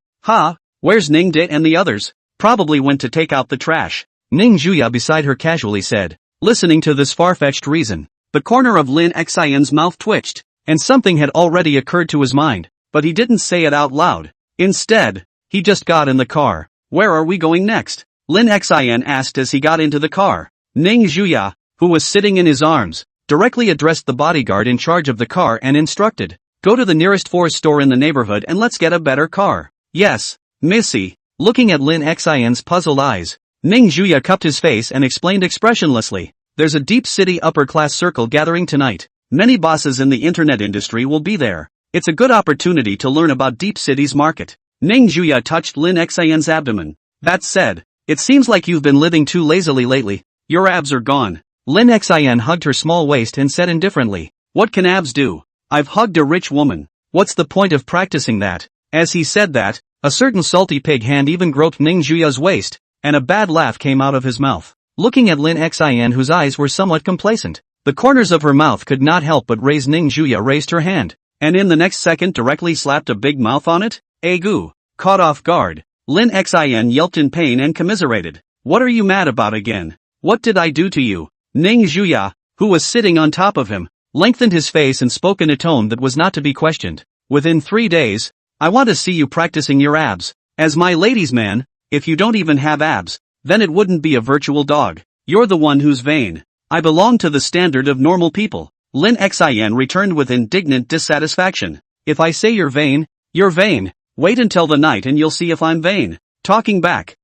where's Ning De and the others? Probably went to take out the trash. Ning Juya beside her casually said, listening to this far-fetched reason. The corner of Lin Xin's mouth twitched, and something had already occurred to his mind, but he didn't say it out loud. Instead, he just got in the car. "Where are we going next?" Lin Xin asked as he got into the car. Ning Juya, who was sitting in his arms, directly addressed the bodyguard in charge of the car and instructed, "Go to the nearest Ford store in the neighborhood and let's get a better car." "Yes, Missy." Looking at Lin Xin's puzzled eyes, Ning Juya cupped his face and explained expressionlessly, "There's a deep city upper-class circle gathering tonight. Many bosses in the internet industry will be there. It's a good opportunity to learn about Deep City's market." Ning Juya touched Lin Xin's abdomen. "That said, it seems like you've been living too lazily lately. Your abs are gone." Lin Xin hugged her small waist and said indifferently, "What can abs do? I've hugged a rich woman. What's the point of practicing that?" As he said that, a certain salty pig hand even groped Ning Juya's waist, and a bad laugh came out of his mouth. Looking at Lin Xin, whose eyes were somewhat complacent, the corners of her mouth could not help but raise. Ning Juya raised her hand, and in the next second directly slapped a big mouth on it. Agu. Caught off guard, Lin Xin yelped in pain and commiserated. "What are you mad about again? What did I do to you?" Ning Juya, who was sitting on top of him, lengthened his face and spoke in a tone that was not to be questioned. "Within 3 days, I want to see you practicing your abs. As my ladies' man, if you don't even have abs, then it wouldn't be a virtual dog. You're the one who's vain. I belong to the standard of normal people." Lin Xin returned with indignant dissatisfaction. "If I say you're vain, you're vain. Wait until the night and you'll see if I'm vain." Talking back.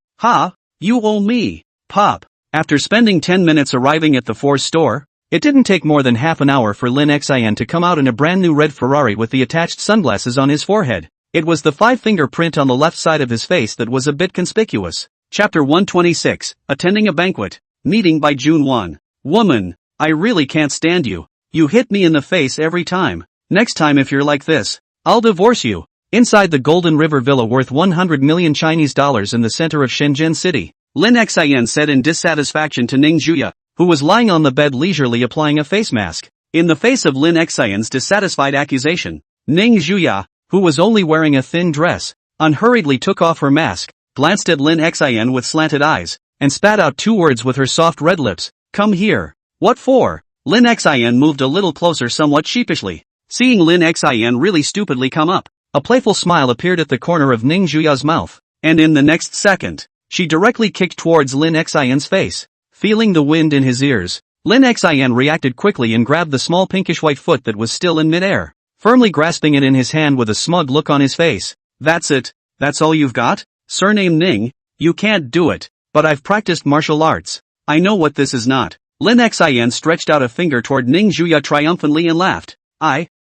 You owe me. Pop. After spending 10 minutes arriving at the Ford store, it didn't take more than half an hour for Lin Xin to come out in a brand new red Ferrari with the attached sunglasses on his forehead. It was the 5-finger print on the left side of his face that was a bit conspicuous. Chapter 126, Attending a Banquet. Meeting by June 1. "Woman, I really can't stand you. You hit me in the face every time. Next time if you're like this, I'll divorce you." Inside the Golden River Villa worth 100 million Chinese dollars in the center of Shenzhen City, Lin Xin said in dissatisfaction to Ning Juya, who was lying on the bed leisurely applying a face mask. In the face of Lin Xin's dissatisfied accusation, Ning Juya, who was only wearing a thin dress, unhurriedly took off her mask, glanced at Lin Xin with slanted eyes, and spat out 2 words with her soft red lips, "Come here." "What for?" Lin Xin moved a little closer somewhat sheepishly. Seeing Lin Xin really stupidly come up, a playful smile appeared at the corner of Ning Juya's mouth, and in the next second, she directly kicked towards Lin Xin's face. Feeling the wind in his ears, Lin Xin reacted quickly and grabbed the small pinkish-white foot that was still in midair, firmly grasping it in his hand with a smug look on his face. "That's it? That's all you've got? Surname Ning? You can't do it, but I've practiced martial arts. I know what this is not." Lin Xin stretched out a finger toward Ning Juya triumphantly and laughed.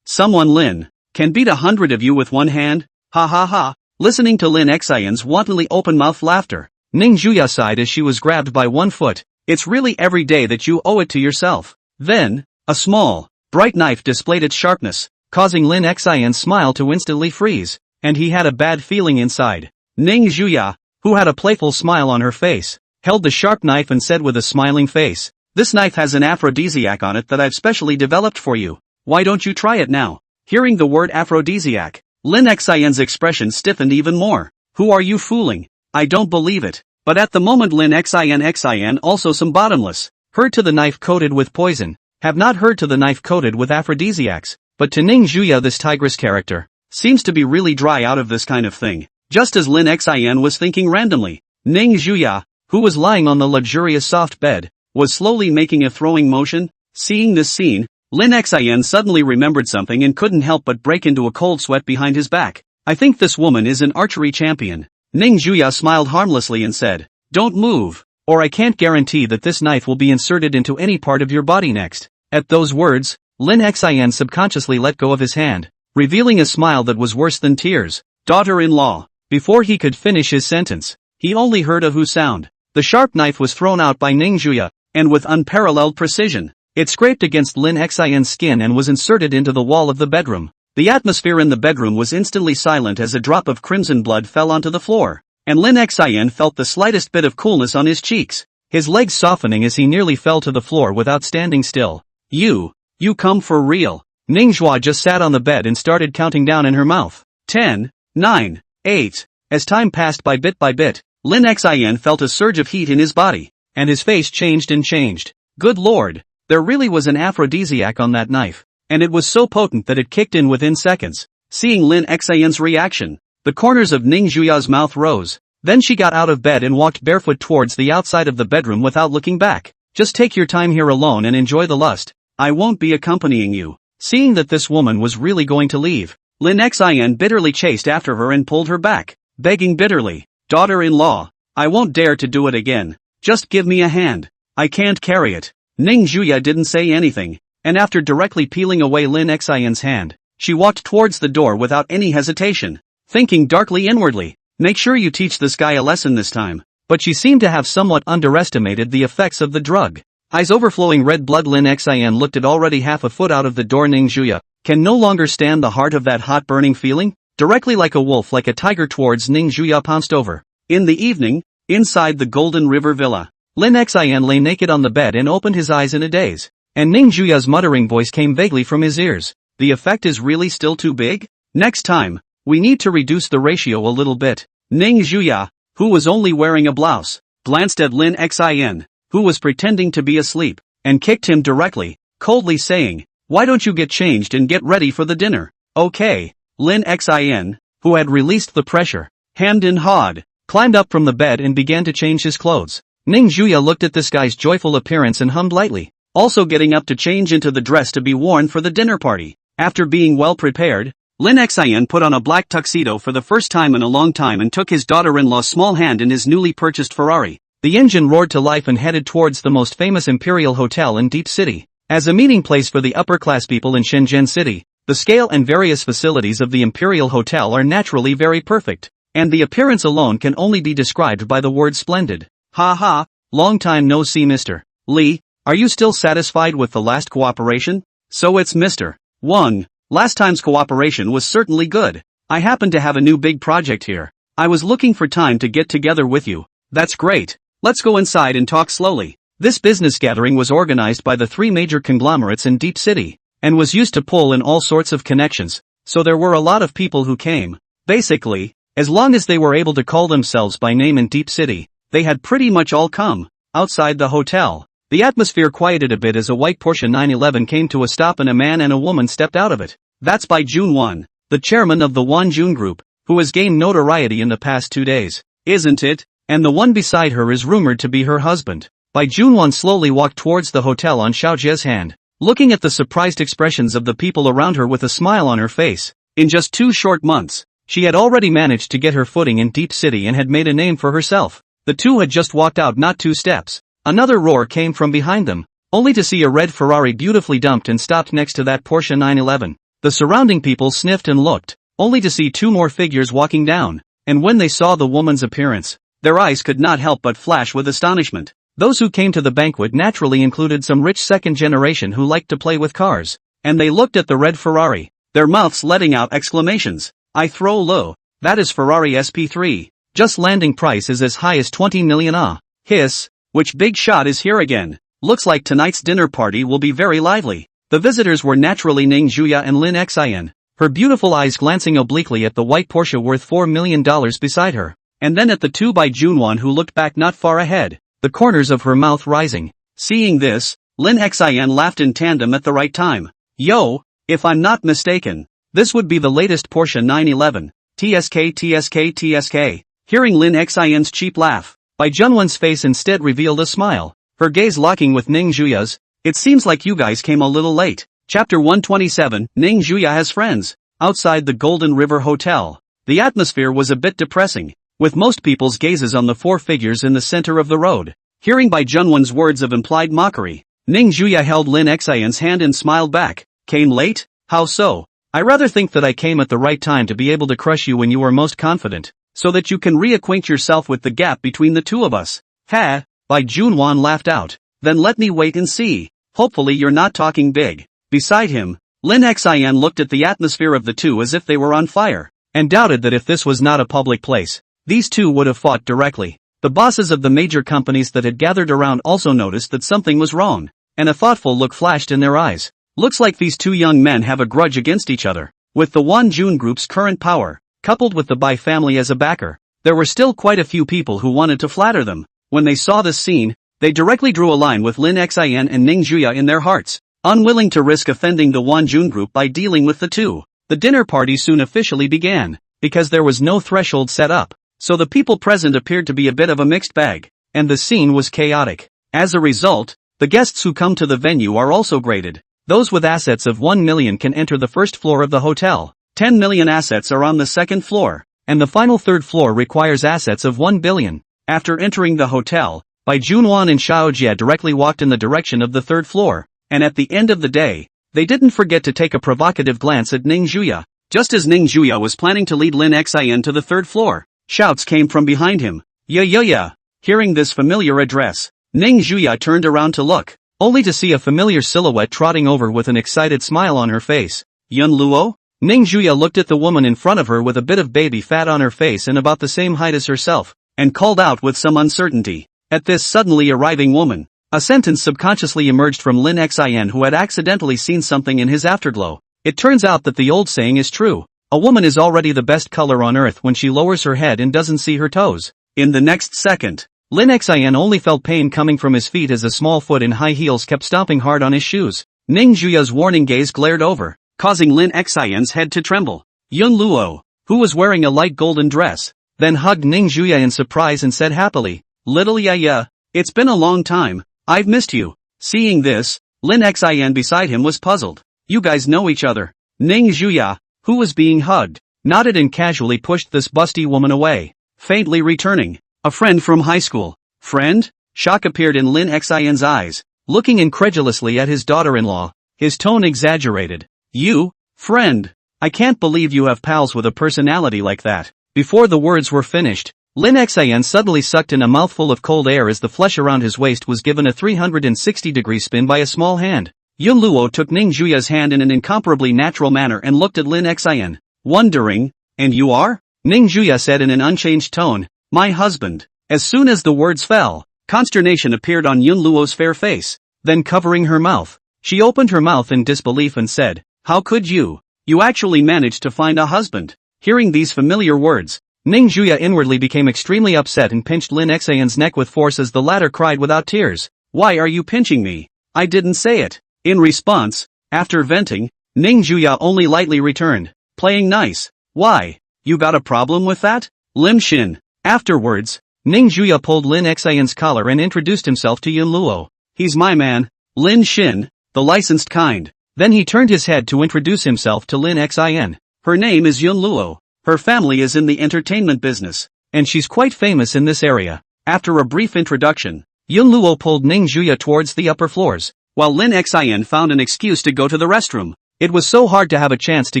Someone Lin, can beat 100 of you with one hand? Ha ha ha." Listening to Lin Xin's wantonly open-mouthed laughter, Ning Juya sighed as she was grabbed by one foot. "It's really every day that you owe it to yourself." Then, a small, bright knife displayed its sharpness, causing Lin Xin's smile to instantly freeze, and he had a bad feeling inside. Ning Juya, who had a playful smile on her face, held the sharp knife and said with a smiling face, "This knife has an aphrodisiac on it that I've specially developed for you. Why don't you try it now?" Hearing the word aphrodisiac, Lin Xin's expression stiffened even more. "Who are you fooling? I don't believe it." But at the moment Lin Xin also some bottomless, heard to the knife coated with poison, have not heard to the knife coated with aphrodisiacs, but to Ning Juya this tigress character, seems to be really dry out of this kind of thing. Just as Lin Xin was thinking randomly, Ning Juya, who was lying on the luxurious soft bed, was slowly making a throwing motion. Seeing this scene, Lin Xin suddenly remembered something and couldn't help but break into a cold sweat behind his back. "I think this woman is an archery champion." Ning Juya smiled harmlessly and said, "Don't move, or I can't guarantee that this knife will be inserted into any part of your body next." At those words, Lin Xin subconsciously let go of his hand, revealing a smile that was worse than tears. "Daughter-in-law." Before he could finish his sentence, he only heard a whoo sound. The sharp knife was thrown out by Ning Juya, and with unparalleled precision, It scraped against Lin Xin's skin and was inserted into the wall of the bedroom. The atmosphere in the bedroom was instantly silent as a drop of crimson blood fell onto the floor, and Lin Xin felt the slightest bit of coolness on his cheeks, his legs softening as he nearly fell to the floor without standing still. You come for real. Ningxua just sat on the bed and started counting down in her mouth. 10, 9, 8. As time passed by bit, Lin Xin felt a surge of heat in his body, and his face changed. Good lord, there really was an aphrodisiac on that knife, and it was so potent that it kicked in within seconds. Seeing Lin Xin's reaction, the corners of Ning Juya's mouth rose. Then she got out of bed and walked barefoot towards the outside of the bedroom without looking back. Just take your time here alone and enjoy the lust. I won't be accompanying you. Seeing that this woman was really going to leave, Lin Xin bitterly chased after her and pulled her back, begging bitterly, "Daughter-in-law, I won't dare to do it again. Just give me a hand. I can't carry it." Ning Juya didn't say anything, and after directly peeling away Lin Xin's hand, she walked towards the door without any hesitation, thinking darkly inwardly, "Make sure you teach this guy a lesson this time." But she seemed to have somewhat underestimated the effects of the drug. Eyes overflowing red blood, Lin Xin looked at already half a foot out of the door Ning Juya, can no longer stand the heart of that hot burning feeling. Directly like a wolf, like a tiger, towards Ning Juya pounced over. In the evening, inside the Golden River Villa, Lin Xin lay naked on the bed and opened his eyes in a daze, and Ning Juya's muttering voice came vaguely from his ears. The effect is really still too big? Next time, we need to reduce the ratio a little bit. Ning Juya, who was only wearing a blouse, glanced at Lin Xin, who was pretending to be asleep, and kicked him directly, coldly saying, "Why don't you get changed and get ready for the dinner?" "Okay." Lin Xin, who had released the pressure, hemmed and hawed, climbed up from the bed and began to change his clothes. Ning Juya looked at this guy's joyful appearance and hummed lightly, also getting up to change into the dress to be worn for the dinner party. After being well prepared, Lin Xin put on a black tuxedo for the first time in a long time and took his daughter-in-law's small hand in his newly purchased Ferrari. The engine roared to life and headed towards the most famous Imperial Hotel in Deep City. As a meeting place for the upper-class people in Shenzhen City, the scale and various facilities of the Imperial Hotel are naturally very perfect, and the appearance alone can only be described by the word splendid. Ha ha, long time no see, Mr. Li, are you still satisfied with the last cooperation? So it's Mr. Wang. Last time's cooperation was certainly good. I happen to have a new big project here. I was looking for time to get together with you. That's great. Let's go inside and talk slowly. This business gathering was organized by the three major conglomerates in Deep City, and was used to pull in all sorts of connections, so there were a lot of people who came. Basically, as long as they were able to call themselves by name in Deep City, they had pretty much all come. Outside the hotel, the atmosphere quieted a bit as a white Porsche 911 came to a stop and a man and a woman stepped out of it. That's Bai Junwan, the chairman of the Wanjun Group, who has gained notoriety in the past 2 days, isn't it? And the one beside her is rumored to be her husband. Bai Junwan slowly walked towards the hotel on Xiaojie's hand, looking at the surprised expressions of the people around her with a smile on her face. In just 2 short months, she had already managed to get her footing in Deep City and had made a name for herself. The two had just walked out not 2 steps. Another roar came from behind them, only to see a red Ferrari beautifully dumped and stopped next to that Porsche 911. The surrounding people sniffed and looked, only to see 2 more figures walking down, and when they saw the woman's appearance, their eyes could not help but flash with astonishment. Those who came to the banquet naturally included some rich second generation who liked to play with cars, and they looked at the red Ferrari, their mouths letting out exclamations. I throw low, that is Ferrari SP3, just landing price is as high as 20 million ah. Hiss, which big shot is here again? Looks like tonight's dinner party will be very lively. The visitors were naturally Ning Juya and Lin Xin, her beautiful eyes glancing obliquely at the white Porsche worth $4 million beside her, and then at the 2 Bai Junwan who looked back not far ahead, the corners of her mouth rising. Seeing this, Lin Xin laughed in tandem at the right time. Yo, if I'm not mistaken, this would be the latest Porsche 911, TSK. Hearing Lin Xin's cheap laugh, Bai Junwan's face instead revealed a smile, her gaze locking with Ning Juya's. It seems like you guys came a little late. Chapter 127, Ning Juya has friends. Outside the Golden River Hotel, the atmosphere was a bit depressing, with most people's gazes on the 4 figures in the center of the road. Hearing Bai Junwan's words of implied mockery, Ning Juya held Lin Xin's hand and smiled back. Came late? How so? I rather think that I came at the right time to be able to crush you when you were most confident, so that you can reacquaint yourself with the gap between the two of us. Ha! Bai Junwan laughed out. Then let me wait and see. Hopefully you're not talking big. Beside him, Lin Xin looked at the atmosphere of the two as if they were on fire, and doubted that if this was not a public place, these two would have fought directly. The bosses of the major companies that had gathered around also noticed that something was wrong, and a thoughtful look flashed in their eyes. Looks like these two young men have a grudge against each other. With the Wanjun Group's current power, coupled with the Bai family as a backer, there were still quite a few people who wanted to flatter them. When they saw this scene, they directly drew a line with Lin Xin and Ning Juya in their hearts, unwilling to risk offending the Wanjun Group by dealing with the two. The dinner party soon officially began, because there was no threshold set up, so the people present appeared to be a bit of a mixed bag, and the scene was chaotic. As a result, the guests who come to the venue are also graded. Those with assets of 1 million can enter the first floor of the hotel, 10 million assets are on the second floor, and the final third floor requires assets of 1 billion. After entering the hotel, Bai Junwan and Xiaojie directly walked in the direction of the third floor, and at the end of the day, they didn't forget to take a provocative glance at Ning Juya. Just as Ning Juya was planning to lead Lin Xin to the third floor, shouts came from behind him. Yeah. Hearing this familiar address, Ning Juya turned around to look, only to see a familiar silhouette trotting over with an excited smile on her face. Yun Luo? Ning Juya looked at the woman in front of her with a bit of baby fat on her face and about the same height as herself, and called out with some uncertainty. At this suddenly arriving woman, a sentence subconsciously emerged from Lin Xin who had accidentally seen something in his afterglow. It turns out that the old saying is true. A woman is already the best color on earth when she lowers her head and doesn't see her toes. In the next second, Lin Xin only felt pain coming from his feet as a small foot in high heels kept stomping hard on his shoes. Ning Juya's warning gaze glared over, causing Lin Xin's head to tremble. Yun Luo, who was wearing a light golden dress, then hugged Ning Juya in surprise and said happily, "Little yeah, it's been a long time, I've missed you." Seeing this, Lin Xin beside him was puzzled. "You guys know each other?" Ning Juya, who was being hugged, nodded and casually pushed this busty woman away, faintly returning, "A friend from high school." "Friend?" Shock appeared in Lin Xin's eyes, looking incredulously at his daughter-in-law, his tone exaggerated. "You? Friend? I can't believe you have pals with a personality like that." Before the words were finished, Lin Xin suddenly sucked in a mouthful of cold air as the flesh around his waist was given a 360-degree spin by a small hand. Yun Luo took Ning Juya's hand in an incomparably natural manner and looked at Lin Xin, wondering, "And you are?" Ning Juya said in an unchanged tone, "My husband." As soon as the words fell, consternation appeared on Yun Luo's fair face. Then covering her mouth, she opened her mouth in disbelief and said, "How could you? You actually managed to find a husband?" Hearing these familiar words, Ning Juya inwardly became extremely upset and pinched Lin Xin's neck with force as the latter cried without tears, "Why are you pinching me? I didn't say it." In response, after venting, Ning Juya only lightly returned, "Playing nice. Why? You got a problem with that?" Lim Shin. Afterwards, Ning Juya pulled Lin Xin's collar and introduced himself to Yun Luo. "He's my man, Lin Shin, the licensed kind." Then he turned his head to introduce himself to Lin Xin. "Her name is Yun Luo. Her family is in the entertainment business, and she's quite famous in this area." After a brief introduction, Yun Luo pulled Ning Juya towards the upper floors, while Lin Xin found an excuse to go to the restroom. It was so hard to have a chance to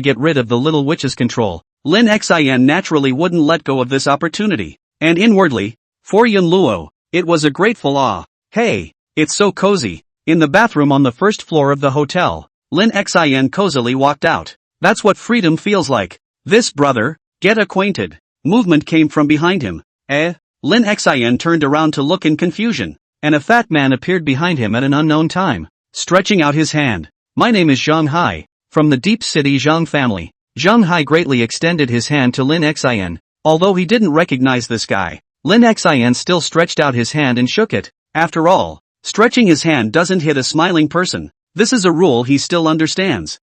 get rid of the little witch's control. Lin Xin naturally wouldn't let go of this opportunity, and inwardly, for Yun Luo, it was a grateful awe. "Hey, it's so cozy." In the bathroom on the first floor of the hotel, Lin Xin cozily walked out. "That's what freedom feels like. This brother, get acquainted." Movement came from behind him. Lin Xin turned around to look in confusion, and a fat man appeared behind him at an unknown time, stretching out his hand. "My name is Zhang Hai, from the deep city Zhang family." Zhang Hai greatly extended his hand to Lin Xin. Although he didn't recognize this guy, Lin Xin still stretched out his hand and shook it. After all, stretching his hand doesn't hit a smiling person. This is a rule he still understands.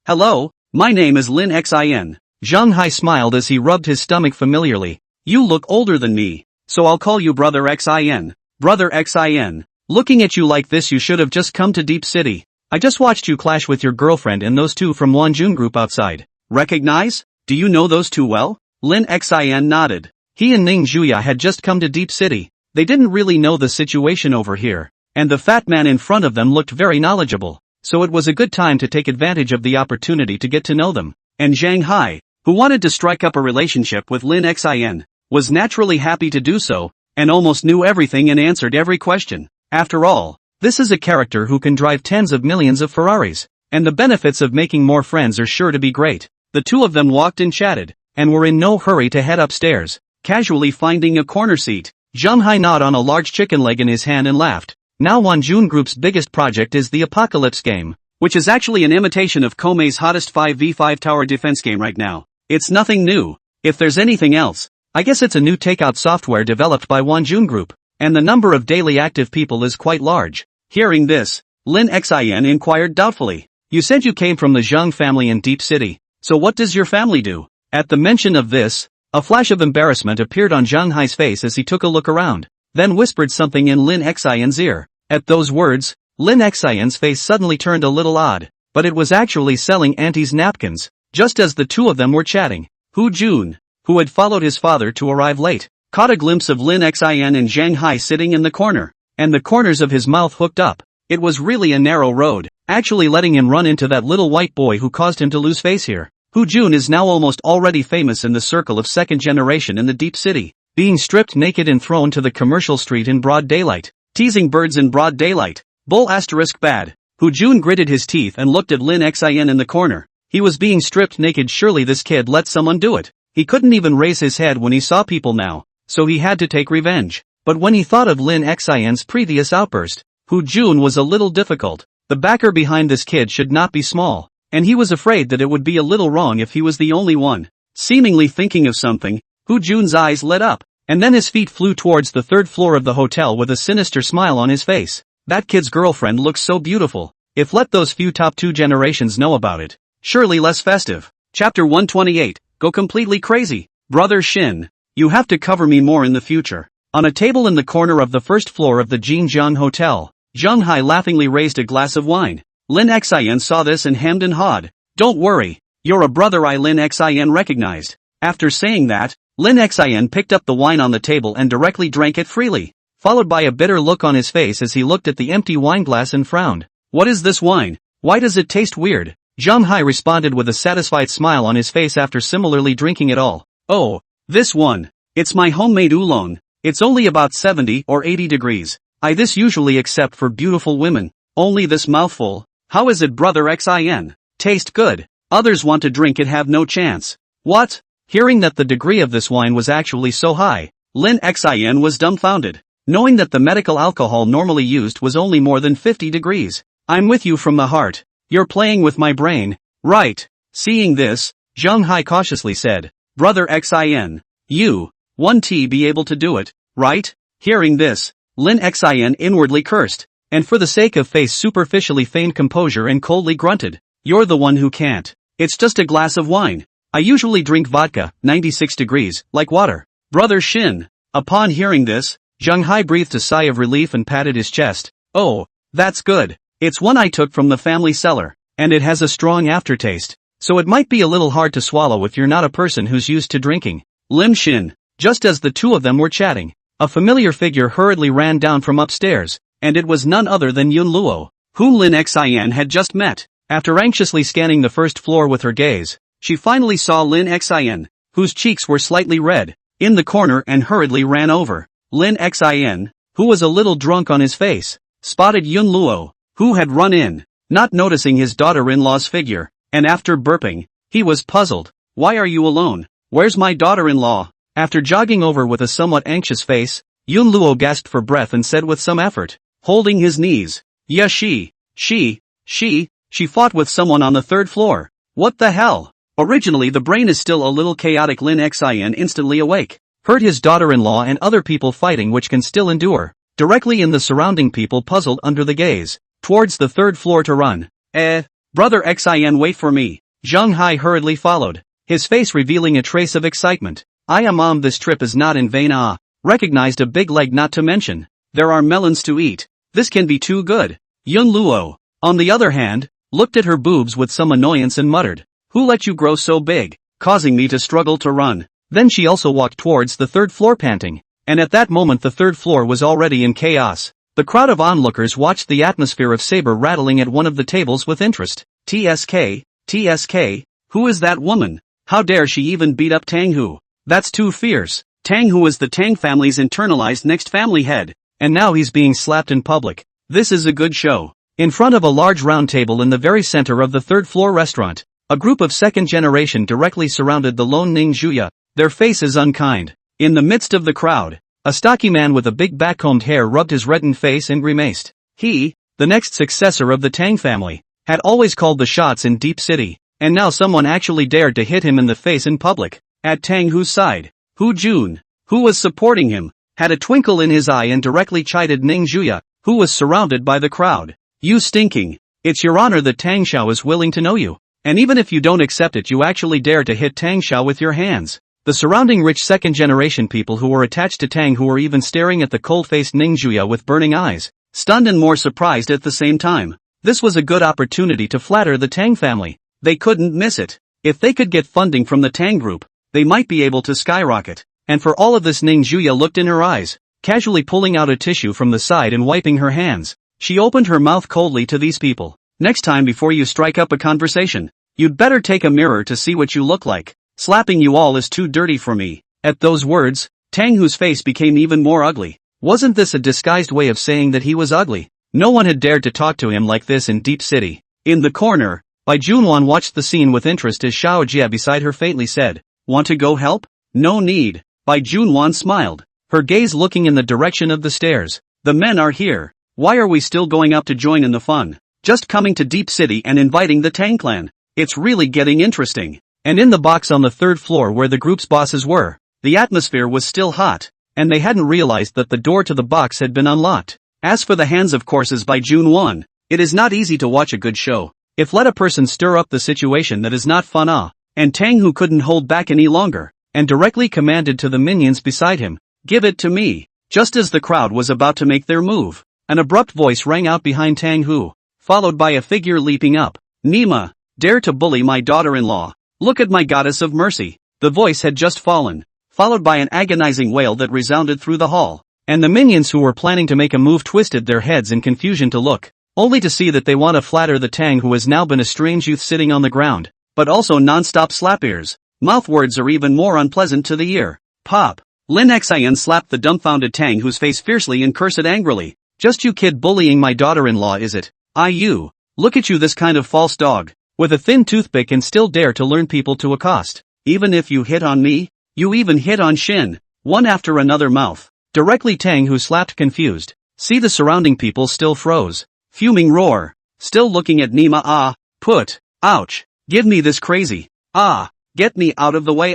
Hello, my name is Lin Xin. Zhang Hai smiled as he rubbed his stomach familiarly. "You look older than me, so I'll call you Brother Xin. Brother Xin. Looking at you like this you should have just come to Deep City. I just watched you clash with your girlfriend and those two from Wanjun Group outside." "Recognize? Do you know those two well?" Lin Xin nodded. He and Ning Juya had just come to Deep City. They didn't really know the situation over here, and the fat man in front of them looked very knowledgeable, so it was a good time to take advantage of the opportunity to get to know them. And Zhang Hai, who wanted to strike up a relationship with Lin Xin, was naturally happy to do so, and almost knew everything and answered every question. After all, This is a character who can drive tens of millions of Ferraris, and the benefits of making more friends are sure to be great. The two of them walked and chatted, and were in no hurry to head upstairs, casually finding a corner seat. Jung Hai gnawed on a large chicken leg in his hand and laughed. Now Wonjun Group's biggest project is the Apocalypse game, which is actually an imitation of Kome's hottest 5v5 tower defense game right now. It's nothing new. If there's anything else, I guess it's a new takeout software developed by Wonjun Group, and the number of daily active people is quite large. Hearing this, Lin Xin inquired doubtfully. You said you came from the Zhang family in Deep City, so what does your family do? At the mention of this, a flash of embarrassment appeared on Zhang Hai's face as he took a look around, then whispered something in Lin Xin's ear. At those words, Lin Xin's face suddenly turned a little odd, but it was actually selling Auntie's napkins, just as the two of them were chatting. Hu Jun, who had followed his father to arrive late, caught a glimpse of Lin Xin and Zhang Hai sitting in the corner, and the corners of his mouth hooked up. It was really a narrow road, actually letting him run into that little white boy who caused him to lose face here. Hu Jun is now almost already famous in the circle of second generation in the Deep City, being stripped naked and thrown to the commercial street in broad daylight, teasing birds in broad daylight. Bull asterisk bad. Hu Jun gritted his teeth and looked at Lin Xin in the corner. He was being stripped naked. Surely this kid let someone do it. He couldn't even raise his head when he saw people now, so he had to take revenge. But when he thought of Lin Xin's previous outburst, Hu Jun was a little difficult. The backer behind this kid should not be small, and he was afraid that it would be a little wrong if he was the only one. Seemingly thinking of something, Hu Jun's eyes lit up, and then his feet flew towards the third floor of the hotel with a sinister smile on his face. That kid's girlfriend looks so beautiful. If let those few top 2 generations know about it, surely less festive. Chapter 128, Go completely crazy. Brother Shin, you have to cover me more in the future. On a table in the corner of the first floor of the Jinjiang Hotel, Zhang Hai laughingly raised a glass of wine. Lin Xin saw this and hemmed and hawed. Don't worry, you're a brother I Lin Xin recognized. After saying that, Lin Xin picked up the wine on the table and directly drank it freely, followed by a bitter look on his face as he looked at the empty wineglass and frowned. What is this wine? Why does it taste weird? Zhang Hai responded with a satisfied smile on his face after similarly drinking it all. Oh, this one. It's my homemade oolong. It's only about 70 or 80 degrees. I this usually accept for beautiful women. Only this mouthful. How is it, brother Xin? Taste good. Others want to drink it have no chance. What? Hearing that the degree of this wine was actually so high, Lin Xin was dumbfounded, knowing that the medical alcohol normally used was only more than 50 degrees. I'm with you from the heart. You're playing with my brain, right? Seeing this, Zhang Hai cautiously said, Brother Xin, you, 1T be able to do it, right? Hearing this, Lin Xin inwardly cursed, and for the sake of face superficially feigned composure and coldly grunted, You're the one who can't. It's just a glass of wine. I usually drink vodka, 96 degrees, like water. Brother Shin. Upon hearing this, Zhang Hai breathed a sigh of relief and patted his chest. Oh, that's good. It's one I took from the family cellar, and it has a strong aftertaste, so it might be a little hard to swallow if you're not a person who's used to drinking. Lim Shin. Just as the two of them were chatting, a familiar figure hurriedly ran down from upstairs, and it was none other than Yun Luo, whom Lin Xin had just met. After anxiously scanning the first floor with her gaze, she finally saw Lin Xin, whose cheeks were slightly red, in the corner and hurriedly ran over. Lin Xin, who was a little drunk on his face, spotted Yun Luo, who had run in, not noticing his daughter-in-law's figure, and after burping, he was puzzled. Why are you alone? Where's my daughter-in-law? After jogging over with a somewhat anxious face, Yun Luo gasped for breath and said with some effort, holding his knees, Yeah, she fought with someone on the third floor. What the hell? Originally the brain is still a little chaotic. Lin Xin instantly awake, heard his daughter-in-law and other people fighting which can still endure, directly in the surrounding people puzzled under the gaze, towards the third floor to run. Brother Xin, wait for me. Zhang Hai hurriedly followed, his face revealing a trace of excitement. Mom, this trip is not in vain. Recognized a big leg, not to mention, there are melons to eat. This can be too good. Yun Luo, on the other hand, looked at her boobs with some annoyance and muttered, Who let you grow so big, causing me to struggle to run? Then she also walked towards the third floor panting, and at that moment the third floor was already in chaos. The crowd of onlookers watched the atmosphere of saber rattling at one of the tables with interest. TSK, who is that woman? How dare she even beat up Tang Hu? That's too fierce. Tang Hu is the Tang family's internalized next family head, and now he's being slapped in public. This is a good show. In front of a large round table in the very center of the third-floor restaurant, a group of second generation directly surrounded the lone Ning Juya, their faces unkind. In the midst of the crowd, a stocky man with a big backcombed hair rubbed his reddened face and grimaced. He, the next successor of the Tang family, had always called the shots in Deep City, and now someone actually dared to hit him in the face in public. At Tang Hu's side, Hu Jun, who was supporting him, had a twinkle in his eye and directly chided Ning Juya, who was surrounded by the crowd. You stinking! It's your honor that Tang Xiao is willing to know you. And even if you don't accept it, you actually dare to hit Tang Xiao with your hands. The surrounding rich second-generation people who were attached to Tang Hu were even staring at the cold-faced Ning Juya with burning eyes, stunned and more surprised at the same time. This was a good opportunity to flatter the Tang family. They couldn't miss it. If they could get funding from the Tang group, they might be able to skyrocket. And for all of this, Ning Juya looked in her eyes, casually pulling out a tissue from the side and wiping her hands. She opened her mouth coldly to these people. Next time before you strike up a conversation, you'd better take a mirror to see what you look like. Slapping you all is too dirty for me. At those words, Tang Hu's face became even more ugly. Wasn't this a disguised way of saying that he was ugly? No one had dared to talk to him like this in Deep City. In the corner, Bai Junwan watched the scene with interest as Xiao Jia beside her faintly said, "Want to go help?" "No need." Bai Junwan smiled, her gaze looking in the direction of the stairs. "The men are here. Why are we still going up to join in the fun? Just coming to Deep City and inviting the Tang clan. It's really getting interesting." And in the box on the third floor where the group's bosses were, the atmosphere was still hot, and they hadn't realized that the door to the box had been unlocked. As for the hands of courses by Junwan, it is not easy to watch a good show. If let a person stir up the situation that is not fun and Tang Hu couldn't hold back any longer, and directly commanded to the minions beside him, "Give it to me." Just as the crowd was about to make their move, an abrupt voice rang out behind Tang Hu, followed by a figure leaping up. "Nima, dare to bully my daughter-in-law. Look at my goddess of mercy." The voice had just fallen, followed by an agonizing wail that resounded through the hall, and the minions who were planning to make a move twisted their heads in confusion to look, only to see that they want to flatter the Tang who has now been a strange youth sitting on the ground, but also non-stop slap ears. Mouth words are even more unpleasant to the ear. Pop! Lin Xian slapped the dumbfounded Tang whose face fiercely and cursed angrily. "Just you kid bullying my daughter-in-law, is it? You! Look at you, this kind of false dog, with a thin toothpick and still dare to learn people to accost. Even if you hit on me, you even hit on Shin." One after another mouth. Directly Tang who slapped confused. See the surrounding people still froze. Fuming roar. Still looking at Nima. Put. Ouch. Give me this crazy. Get me out of the way.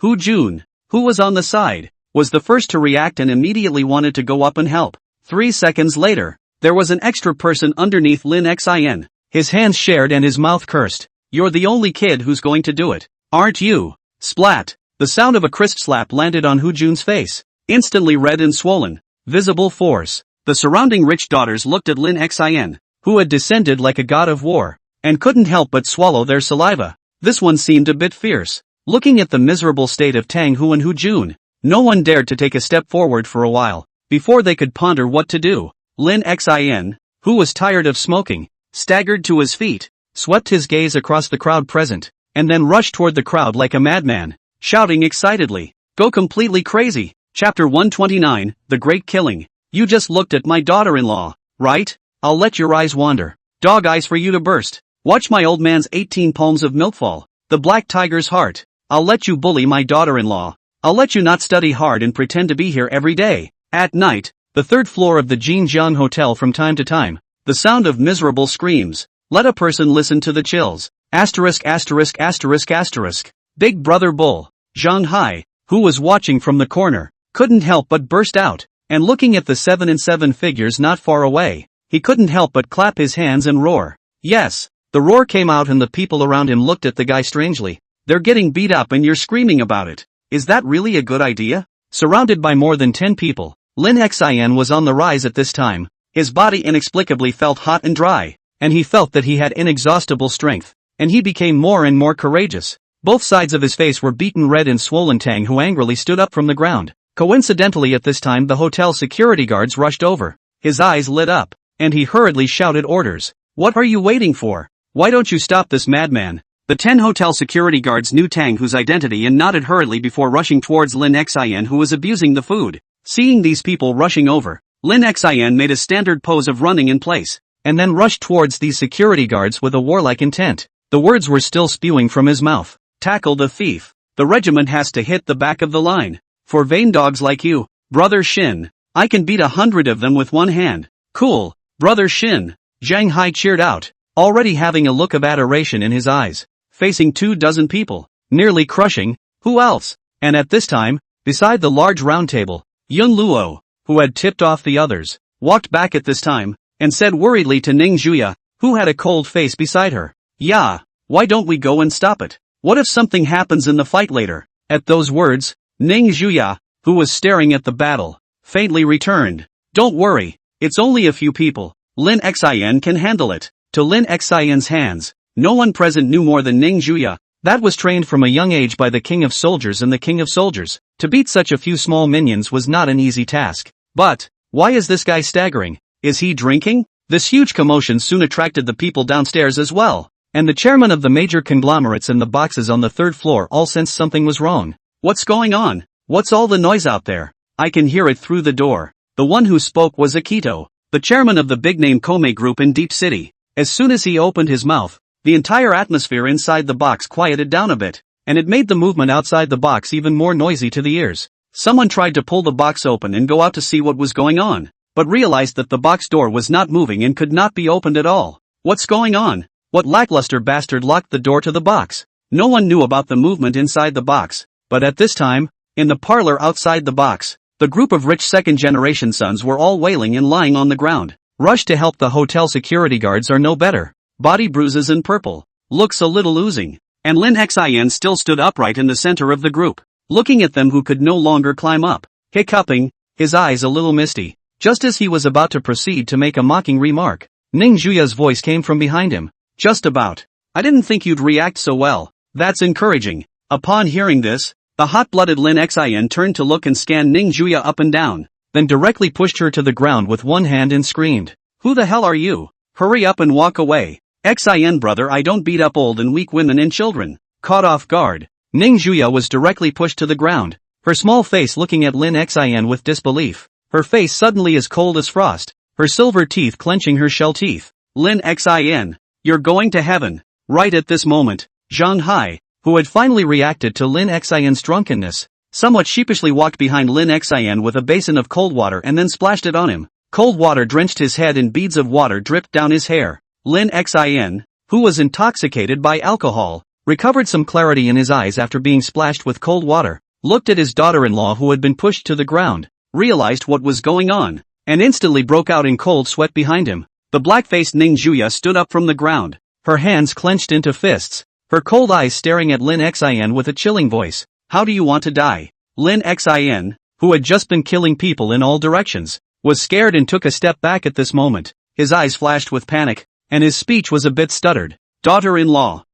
Hu Jun, who was on the side, was the first to react and immediately wanted to go up and help. 3 seconds later, there was an extra person underneath Lin Xian. His hands shared and his mouth cursed. "You're the only kid who's going to do it, aren't you?" Splat. The sound of a crisp slap landed on Hu Jun's face, instantly red and swollen. Visible force. The surrounding rich daughters looked at Lin Xian, who had descended like a god of war, and couldn't help but swallow their saliva. This one seemed a bit fierce. Looking at the miserable state of Tang Hu and Hu Jun, no one dared to take a step forward for a while, before they could ponder what to do. Lin Xian, who was tired of smoking, staggered to his feet, swept his gaze across the crowd present, and then rushed toward the crowd like a madman, shouting excitedly, "Go completely crazy!" Chapter 129, The Great Killing. "You just looked at my daughter-in-law, right? I'll let your eyes wander. Dog eyes for you to burst. Watch my old man's 18 palms of milk fall. The black tiger's heart. I'll let you bully my daughter-in-law. I'll let you not study hard and pretend to be here every day." At night, the third floor of the Jinjiang Hotel. From time to time, the sound of miserable screams. Let a person listen to the chills. ********. Big Brother Bull, Zhang Hai, who was watching from the corner, couldn't help but burst out, and looking at the 7 and 7 figures not far away, he couldn't help but clap his hands and roar. Yes, the roar came out and the people around him looked at the guy strangely. "They're getting beat up and you're screaming about it. Is that really a good idea?" Surrounded by more than 10 people, Lin Xian was on the rise at this time. His body inexplicably felt hot and dry, and he felt that he had inexhaustible strength, and he became more and more courageous. Both sides of his face were beaten red and swollen. Tang who angrily stood up from the ground. Coincidentally at this time the hotel security guards rushed over. His eyes lit up, and he hurriedly shouted orders. "What are you waiting for? Why don't you stop this madman?" The 10 hotel security guards knew Tang whose identity and nodded hurriedly before rushing towards Lin Xian who was abusing the food. Seeing these people rushing over, Lin Xin made a standard pose of running in place, and then rushed towards these security guards with a warlike intent. The words were still spewing from his mouth. Tackle the thief. The regiment has to hit the back of the line. For vain dogs like you, Brother Shin, I can beat 100 of them with one hand. Cool, Brother Shin. Zhang Hai cheered out, already having a look of adoration in his eyes. Facing 24 people, nearly crushing, who else? And at this time, beside the large round table, Yun Luo, who had tipped off the others, walked back at this time, and said worriedly to Ning Juya, who had a cold face beside her, "Yeah, why don't we go and stop it? What if something happens in the fight later?" At those words, Ning Juya, who was staring at the battle, faintly returned, "Don't worry, it's only a few people, Lin Xin can handle it." To Lin Xin's hands, no one present knew more than Ning Juya, that was trained from a young age by the King of Soldiers and the King of Soldiers. To beat such a few small minions was not an easy task. But, why is this guy staggering? Is he drinking? This huge commotion soon attracted the people downstairs as well, and the chairman of the major conglomerates and the boxes on the third floor all sensed something was wrong. What's going on? What's all the noise out there? I can hear it through the door. The one who spoke was Akito, the chairman of the big-name Kome group in Deep City. As soon as he opened his mouth, the entire atmosphere inside the box quieted down a bit, and it made the movement outside the box even more noisy to the ears. Someone tried to pull the box open and go out to see what was going on, but realized that the box door was not moving and could not be opened at all. What's going on? What lackluster bastard locked the door to the box? No one knew about the movement inside the box, but at this time, in the parlor outside the box, the group of rich second-generation sons were all wailing and lying on the ground. Rushed to help the hotel security guards are no better. Body bruises and purple. Looks a little oozing. And Lin Xin still stood upright in the center of the group, looking at them who could no longer climb up, hiccuping, his eyes a little misty. Just as he was about to proceed to make a mocking remark, Ning Juya's voice came from behind him. Just about. I didn't think you'd react so well. That's encouraging. Upon hearing this, the hot-blooded Lin Xin turned to look and scan Ning Juya up and down, then directly pushed her to the ground with one hand and screamed, "Who the hell are you? Hurry up and walk away. Xin brother, I don't beat up old and weak women and children." Caught off guard, Ning Juya was directly pushed to the ground, her small face looking at Lin Xin with disbelief, her face suddenly as cold as frost, her silver teeth clenching her shell teeth. "Lin Xin, you're going to heaven." Right at this moment, Zhang Hai, who had finally reacted to Lin Xin's drunkenness, somewhat sheepishly walked behind Lin Xin with a basin of cold water and then splashed it on him. Cold water drenched his head and beads of water dripped down his hair. Lin Xin, who was intoxicated by alcohol, recovered some clarity in his eyes after being splashed with cold water, looked at his daughter-in-law who had been pushed to the ground, realized what was going on, and instantly broke out in cold sweat behind him. The black-faced Ning Juya stood up from the ground, her hands clenched into fists, her cold eyes staring at Lin Xin with a chilling voice. "How do you want to die?" Lin Xin, who had just been killing people in all directions, was scared and took a step back at this moment. His eyes flashed with panic, and his speech was a bit stuttered. Daughter-in-law,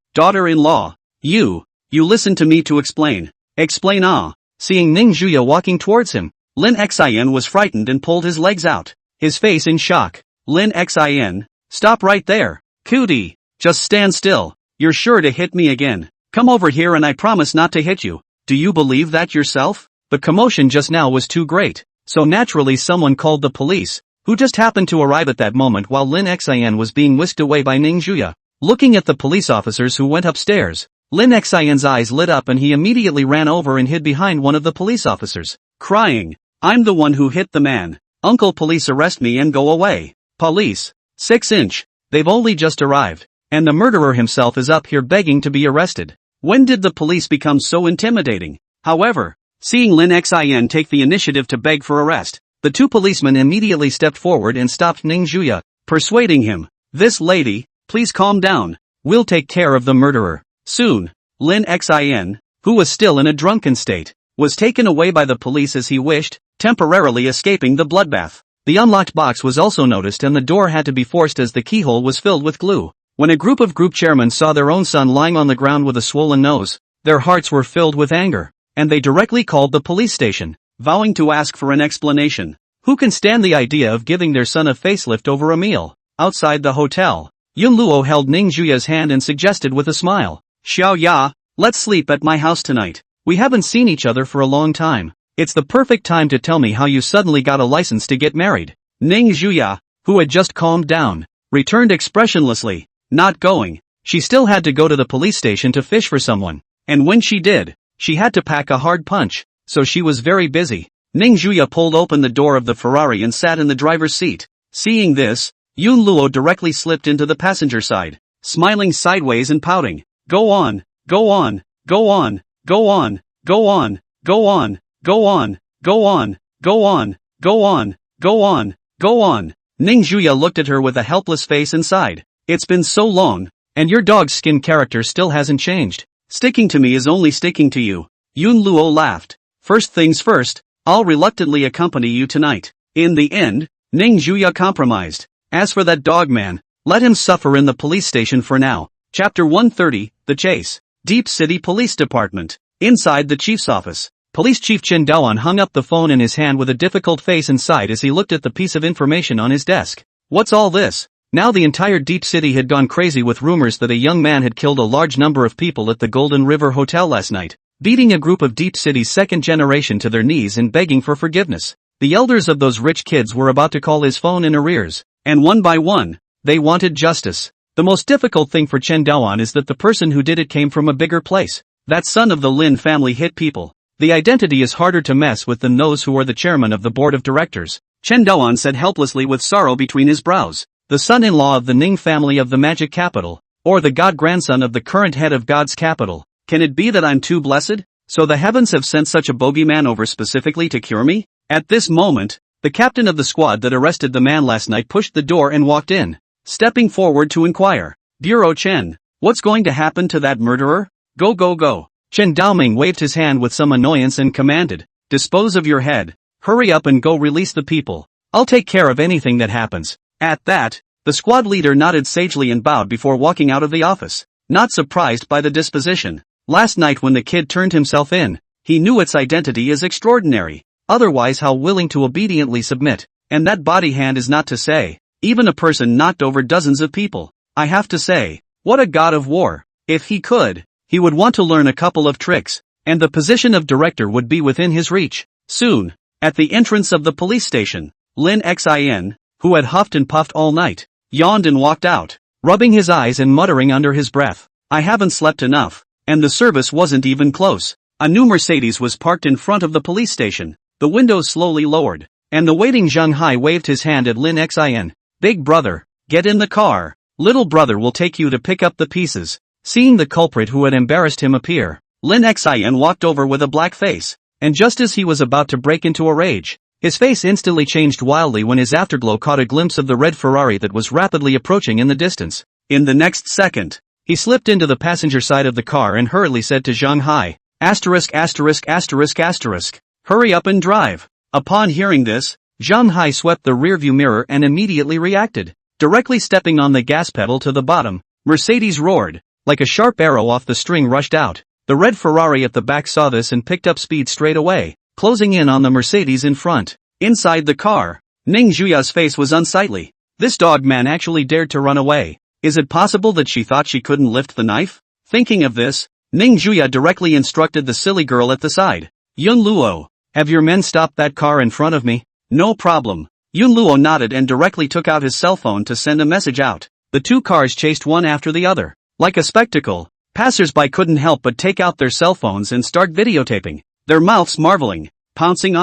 you listen to me to explain. Explain ah." Seeing Ning Juya walking towards him, Lin Xin was frightened and pulled his legs out, his face in shock. "Lin Xin, stop right there. Cootie, just stand still. You're sure to hit me again. Come over here and I promise not to hit you. Do you believe that yourself?" The commotion just now was too great, so naturally someone called the police, who just happened to arrive at that moment while Lin Xin was being whisked away by Ning Juya. Looking at the police officers who went upstairs, Lin Xin's eyes lit up and he immediately ran over and hid behind one of the police officers, crying, "I'm the one who hit the man. Uncle, police, arrest me and go away." Police. 6-inch. They've only just arrived, and the murderer himself is up here begging to be arrested. When did the police become so intimidating? However, seeing Lin Xin take the initiative to beg for arrest, the two policemen immediately stepped forward and stopped Ning Juya, persuading him, "This lady, please calm down. We'll take care of the murderer." Soon, Lin Xin, who was still in a drunken state, was taken away by the police as he wished, temporarily escaping the bloodbath. The unlocked box was also noticed and the door had to be forced as the keyhole was filled with glue. When a group of group chairmen saw their own son lying on the ground with a swollen nose, their hearts were filled with anger, and they directly called the police station, vowing to ask for an explanation. Who can stand the idea of giving their son a facelift over a meal? Outside the hotel, Yun Luo held Ning Juya's hand and suggested with a smile, "Xiao Ya, let's sleep at my house tonight. We haven't seen each other for a long time. It's the perfect time to tell me how you suddenly got a license to get married." Ning Zhuya, who had just calmed down, returned expressionlessly. Not going. She still had to go to the police station to fish for someone. And when she did, she had to pack a hard punch, so she was very busy. Ning Zhuya pulled open the door of the Ferrari and sat in the driver's seat. Seeing this, Yun Luo directly slipped into the passenger side, smiling sideways and pouting. Go on, go on, go on, go on, go on, go on, go on, go on, go on, go on, go on, go on. Ning Zhuya looked at her with a helpless face and sighed. It's been so long, and your dog's skin character still hasn't changed. Sticking to me is only sticking to you. Yun Luo laughed. First things first, I'll reluctantly accompany you tonight. In the end, Ning Zhuya compromised. As for that dog man, let him suffer in the police station for now. Chapter 130, The Chase. Deep City Police Department. Inside the chief's office, Police Chief Chen Daoan hung up the phone in his hand with a difficult face and sighed as he looked at the piece of information on his desk. What's all this? Now the entire Deep City had gone crazy with rumors that a young man had killed a large number of people at the Golden River Hotel last night, beating a group of Deep City's second generation to their knees and begging for forgiveness. The elders of those rich kids were about to call his phone in arrears, and one by one, they wanted justice. The most difficult thing for Chen Daoan is that the person who did it came from a bigger place. That son of the Lin family hit people. The identity is harder to mess with than those who are the chairman of the board of directors. Chen Daoan said helplessly with sorrow between his brows. The son-in-law of the Ning family of the magic capital, or the god-grandson of the current head of God's capital. Can it be that I'm too blessed? So the heavens have sent such a bogeyman over specifically to cure me? At this moment, the captain of the squad that arrested the man last night pushed the door and walked in, stepping forward to inquire. Bureau Chen, what's going to happen to that murderer? Go go go. Chen Daoming waved his hand with some annoyance and commanded, dispose of your head. Hurry up and go release the people. I'll take care of anything that happens. At that, the squad leader nodded sagely and bowed before walking out of the office, not surprised by the disposition. Last night when the kid turned himself in, he knew its identity is extraordinary. Otherwise how willing to obediently submit. And that body hand is not to say. Even a person knocked over dozens of people. I have to say, what a god of war. If he could, he would want to learn a couple of tricks, and the position of director would be within his reach. Soon, at the entrance of the police station, Lin Xin, who had huffed and puffed all night, yawned and walked out, rubbing his eyes and muttering under his breath. I haven't slept enough, and the service wasn't even close. A new Mercedes was parked in front of the police station, the windows slowly lowered, and the waiting Zhang Hai waved his hand at Lin Xin. Big brother, get in the car. Little brother will take you to pick up the pieces. Seeing the culprit who had embarrassed him appear, Lin Xin walked over with a black face, and just as he was about to break into a rage, his face instantly changed wildly when his afterglow caught a glimpse of the red Ferrari that was rapidly approaching in the distance. In the next second, he slipped into the passenger side of the car and hurriedly said to Zhang Hai, *******, hurry up and drive. Upon hearing this, Zhang Hai swept the rearview mirror and immediately reacted. Directly stepping on the gas pedal to the bottom, Mercedes roared. Like a sharp arrow off the string rushed out. The red Ferrari at the back saw this and picked up speed straight away, closing in on the Mercedes in front. Inside the car, Ning Zhuya's face was unsightly. This dog man actually dared to run away. Is it possible that she thought she couldn't lift the knife? Thinking of this, Ning Zhuya directly instructed the silly girl at the side. Yun Luo, have your men stopped that car in front of me? No problem. Yun Luo nodded and directly took out his cell phone to send a message out. The two cars chased one after the other. Like a spectacle, passers-by couldn't help but take out their cell phones and start videotaping, their mouths marveling, pouncing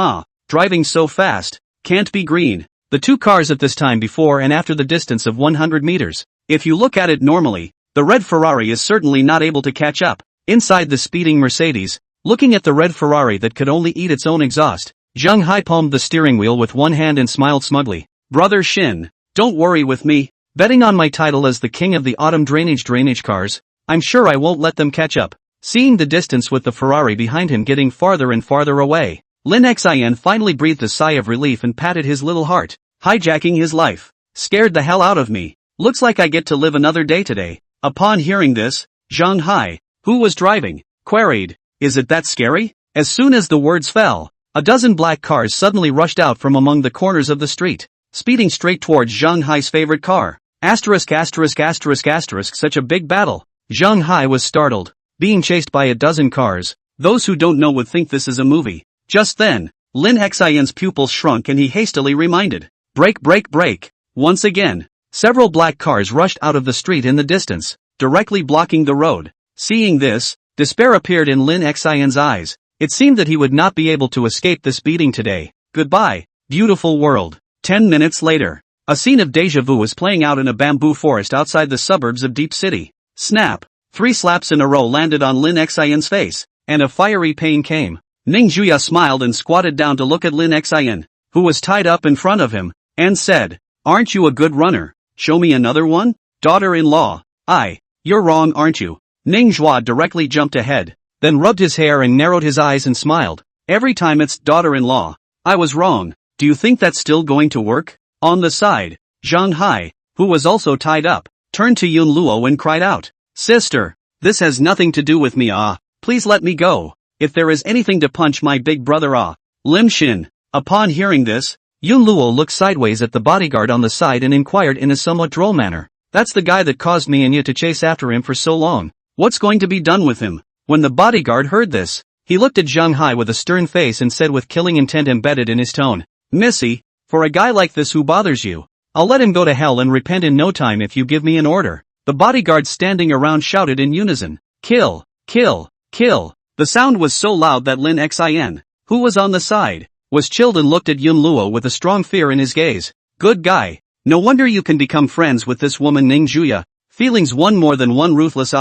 driving so fast, can't be green. The two cars at this time before and after the distance of 100 meters. If you look at it normally, the red Ferrari is certainly not able to catch up. Inside the speeding Mercedes, looking at the red Ferrari that could only eat its own exhaust, Zhang Hai palmed the steering wheel with one hand and smiled smugly. Brother Shin, don't worry with me. Betting on my title as the king of the autumn drainage cars, I'm sure I won't let them catch up. Seeing the distance with the Ferrari behind him getting farther and farther away, Lin Xin finally breathed a sigh of relief and patted his little heart. Hijacking his life. Scared the hell out of me. Looks like I get to live another day today. Upon hearing this, Zhang Hai, who was driving, queried, is it that scary? As soon as the words fell, a dozen black cars suddenly rushed out from among the corners of the street, speeding straight towards Zhang Hai's favorite car. Such a big battle. Zhang Hai was startled, being chased by a dozen cars. Those who don't know would think this is a movie. Just then, Lin Xin's pupils shrunk and he hastily reminded, Brake, brake, brake. Once again, several black cars rushed out of the street in the distance, directly blocking the road. Seeing this, despair appeared in Lin Xin's eyes. It seemed that he would not be able to escape this beating today. Goodbye, beautiful world. 10 minutes later, a scene of deja vu was playing out in a bamboo forest outside the suburbs of Deep City. Snap! 3 slaps in a row landed on Lin Xin's face, and a fiery pain came. Ning Juya smiled and squatted down to look at Lin Xin, who was tied up in front of him, and said, "Aren't you a good runner? Show me another one? Daughter-in-law." "You're wrong, aren't you?" Ning Zhua directly jumped ahead, then rubbed his hair and narrowed his eyes and smiled. "Every time it's daughter-in-law. I was wrong. Do you think that's still going to work?" On the side, Zhang Hai, who was also tied up, turned to Yun Luo and cried out, "Sister, this has nothing to do with me, please let me go. If there is anything to punch my big brother, Lim Xin." Upon hearing this, Yun Luo looked sideways at the bodyguard on the side and inquired in a somewhat droll manner, "That's the guy that caused me and you to chase after him for so long. What's going to be done with him?" When the bodyguard heard this, he looked at Zhang Hai with a stern face and said with killing intent embedded in his tone, "Missy, for a guy like this who bothers you, I'll let him go to hell and repent in no time if you give me an order." The bodyguards standing around shouted in unison, "Kill, kill, kill." The sound was so loud that Lin Xin, who was on the side, was chilled and looked at Yun Luo with a strong fear in his gaze. "Good guy. No wonder you can become friends with this woman Ning Juya. Feelings one more than one ruthless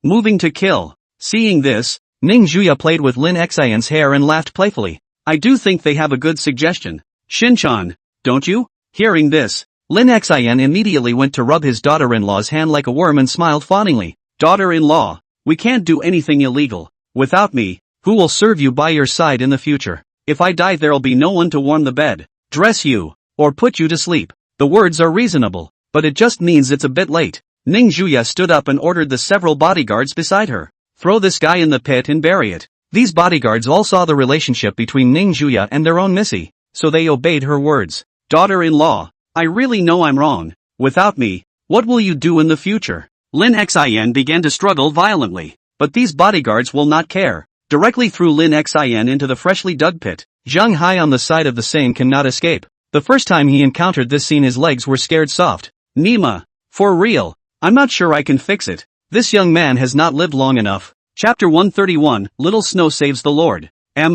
moving to kill." Seeing this, Ning Juya played with Lin Xin's hair and laughed playfully. "I do think they have a good suggestion. Shinchan, don't you?" Hearing this, Lin Xin immediately went to rub his daughter-in-law's hand like a worm and smiled fawningly. "Daughter-in-law, we can't do anything illegal. Without me, who will serve you by your side in the future? If I die there'll be no one to warm the bed, dress you, or put you to sleep." The words are reasonable, but it just means it's a bit late. Ning Juya stood up and ordered the several bodyguards beside her, "Throw this guy in the pit and bury it." These bodyguards all saw the relationship between Ning Juya and their own Missy, so they obeyed her words. "Daughter-in-law, I really know I'm wrong. Without me, what will you do in the future?" Lin Xin began to struggle violently, but these bodyguards will not care. Directly threw Lin Xin into the freshly dug pit. Zhang Hai on the side of the same cannot escape. The first time he encountered this scene his legs were scared soft. "Nima, for real, I'm not sure I can fix it. This young man has not lived long enough." Chapter 131, Little Snow Saves the Lord. In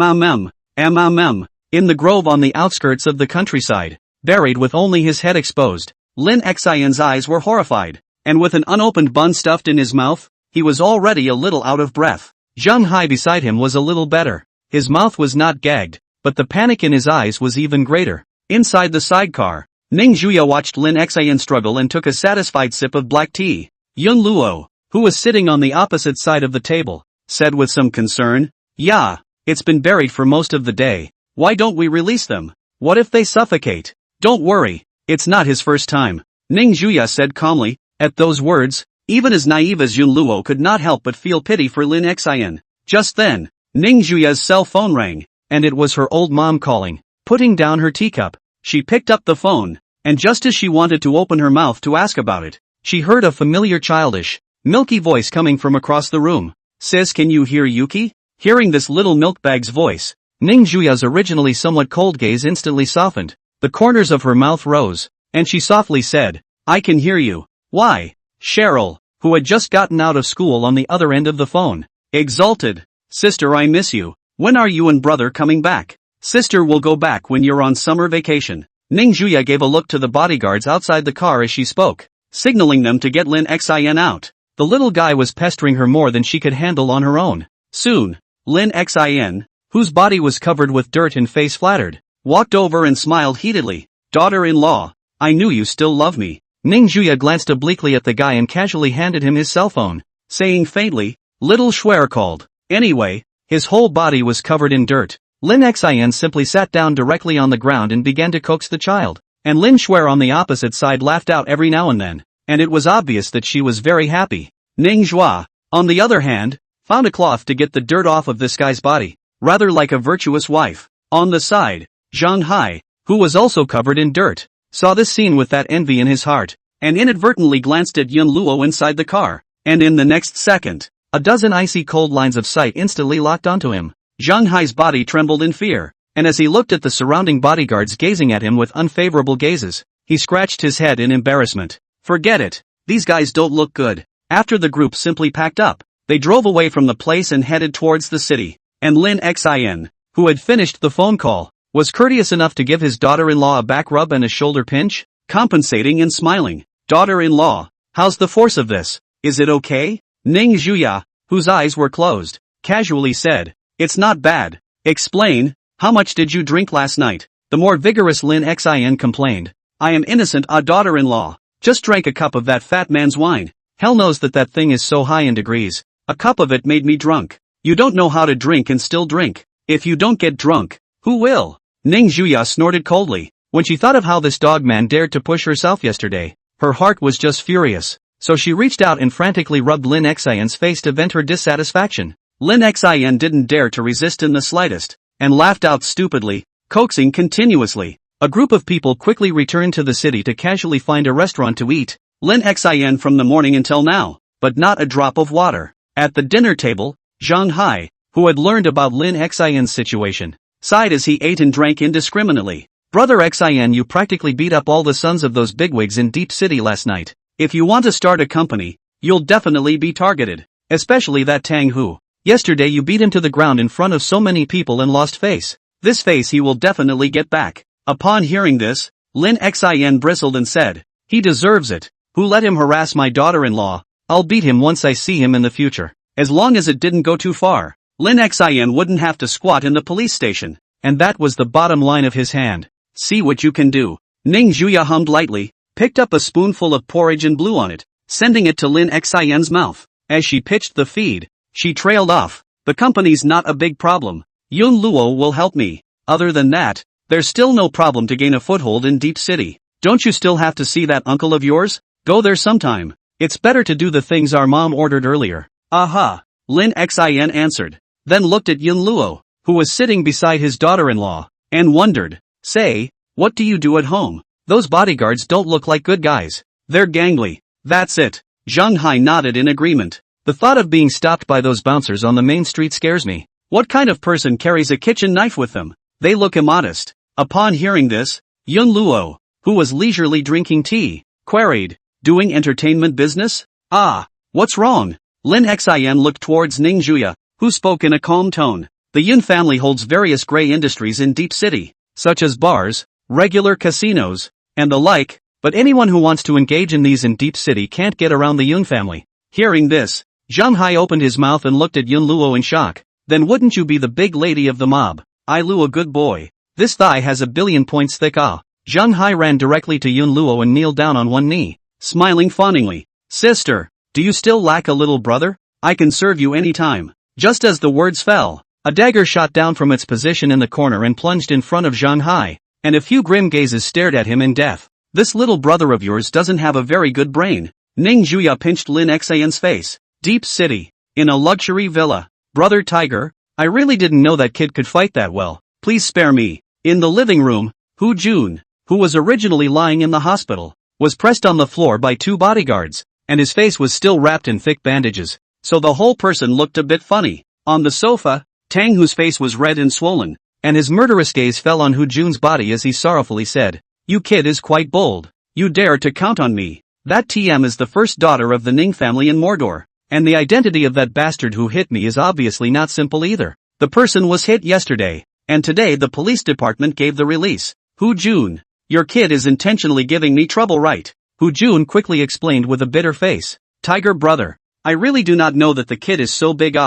the grove on the outskirts of the countryside, buried with only his head exposed, Lin Xin's eyes were horrified, and with an unopened bun stuffed in his mouth, he was already a little out of breath. Zhang Hai beside him was a little better. His mouth was not gagged, but the panic in his eyes was even greater. Inside the sidecar, Ning Juya watched Lin Xin struggle and took a satisfied sip of black tea. Yun Luo, who was sitting on the opposite side of the table, said with some concern, "Yeah, it's been buried for most of the day. Why don't we release them? What if they suffocate?" "Don't worry, it's not his first time," Ning Juya said calmly. At those words, even as naive as Yun Luo could not help but feel pity for Lin Xin. Just then, Ning Juya's cell phone rang, and it was her old mom calling. Putting down her teacup, she picked up the phone, and just as she wanted to open her mouth to ask about it, she heard a familiar childish, milky voice coming from across the room. "Sis, can you hear Yuki?" Hearing this little milkbag's voice, Ning Juya's originally somewhat cold gaze instantly softened. The corners of her mouth rose, and she softly said, "I can hear you." "Why?" Cheryl, who had just gotten out of school on the other end of the phone, exulted. "Sister, I miss you. When are you and brother coming back?" "Sister will go back when you're on summer vacation." Ning Juya gave a look to the bodyguards outside the car as she spoke, signaling them to get Lin Xin out. The little guy was pestering her more than she could handle on her own. Soon, Lin Xin, whose body was covered with dirt and face flattered, walked over and smiled heatedly. "Daughter-in-law, I knew you still love me." Ning Juya glanced obliquely at the guy and casually handed him his cell phone, saying faintly, "Little Schwer called." Anyway, his whole body was covered in dirt. Lin Xin simply sat down directly on the ground and began to coax the child, and Lin Schwer on the opposite side laughed out every now and then, and it was obvious that she was very happy. Ning Zhua, on the other hand, found a cloth to get the dirt off of this guy's body, rather like a virtuous wife. On the side, Zhang Hai, who was also covered in dirt, saw this scene with that envy in his heart, and inadvertently glanced at Yun Luo inside the car, and in the next second, a dozen icy cold lines of sight instantly locked onto him. Zhang Hai's body trembled in fear. and as he looked at the surrounding bodyguards gazing at him with unfavorable gazes, he scratched his head in embarrassment. Forget it. These guys don't look good. After the group simply packed up, they drove away from the place and headed towards the city. And Lin Xin, who had finished the phone call, was courteous enough to give his daughter-in-law a back rub and a shoulder pinch, compensating and smiling. Daughter-in-law, how's the force of this? Is it okay? Ning Zhuya, whose eyes were closed, casually said, it's not bad. Explain, how much did you drink last night? The more vigorous Lin Xin complained. I am innocent, daughter-in-law. Just drank a cup of that fat man's wine. Hell knows that thing is so high in degrees. A cup of it made me drunk. You don't know how to drink and still drink. If you don't get drunk, who will? Ning Zhuya snorted coldly. When she thought of how this dog man dared to push herself yesterday, her heart was just furious. So she reached out and frantically rubbed Lin Xin's face to vent her dissatisfaction. Lin Xin didn't dare to resist in the slightest, and laughed out stupidly, coaxing continuously. A group of people quickly returned to the city to casually find a restaurant to eat. Lin Xin from the morning until now, but not a drop of water. At the dinner table, Zhang Hai, who had learned about Lin Xin's situation, sighed as he ate and drank indiscriminately. Brother Xin, you practically beat up all the sons of those bigwigs in Deep City last night. If you want to start a company, you'll definitely be targeted. Especially that Tang Hu. Yesterday you beat him to the ground in front of so many people and lost face. This face he will definitely get back. Upon hearing this, Lin Xin bristled and said, he deserves it. Who let him harass my daughter-in-law? I'll beat him once I see him in the future. As long as it didn't go too far, Lin Xin wouldn't have to squat in the police station. And that was the bottom line of his hand. See what you can do. Ning Zhuya hummed lightly, picked up a spoonful of porridge and blew on it, sending it to Lin Xin's mouth. As she pitched the feed, she trailed off. The company's not a big problem. Yun Luo will help me. Other than that, there's still no problem to gain a foothold in Deep City. Don't you still have to see that uncle of yours? Go there sometime. It's better to do the things our mom ordered earlier. Aha, Lin Xin answered, then looked at Yun Luo, who was sitting beside his daughter-in-law, and wondered, say, what do you do at home? Those bodyguards don't look like good guys. They're gangly. That's it. Zhang Hai nodded in agreement. The thought of being stopped by those bouncers on the main street scares me. What kind of person carries a kitchen knife with them? They look immodest. Upon hearing this, Yun Luo, who was leisurely drinking tea, queried, doing entertainment business? Ah, what's wrong? Lin Xin looked towards Ning Zhuya, who spoke in a calm tone. The Yun family holds various gray industries in Deep City, such as bars, regular casinos, and the like, but anyone who wants to engage in these in Deep City can't get around the Yun family. Hearing this, Zhang Hai opened his mouth and looked at Yun Luo in shock. Then wouldn't you be the big lady of the mob? I Luo a good boy. This thigh has 1,000,000,000 points thick. Zhang Hai ran directly to Yun Luo and kneeled down on one knee, smiling fawningly. Sister, do you still lack a little brother? I can serve you any time. Just as the words fell, a dagger shot down from its position in the corner and plunged in front of Zhang Hai, and a few grim gazes stared at him in death. This little brother of yours doesn't have a very good brain. Ning Zhuya pinched Lin Xin's face. Deep City. In a luxury villa. Brother Tiger, I really didn't know that kid could fight that well. Please spare me. In the living room, Hu Jun, who was originally lying in the hospital, was pressed on the floor by 2 bodyguards, and his face was still wrapped in thick bandages, so the whole person looked a bit funny. On the sofa, Tang, whose face was red and swollen, and his murderous gaze fell on Hu Jun's body as he sorrowfully said, "You kid is quite bold. You dare to count on me. That TM is the first daughter of the Ning family in Mordor. And the identity of that bastard who hit me is obviously not simple either. The person was hit yesterday, and today the police department gave the release. Hu Jun, your kid is intentionally giving me trouble, right?" Hu Jun quickly explained with a bitter face. "Tiger brother, I really do not know that the kid is so big.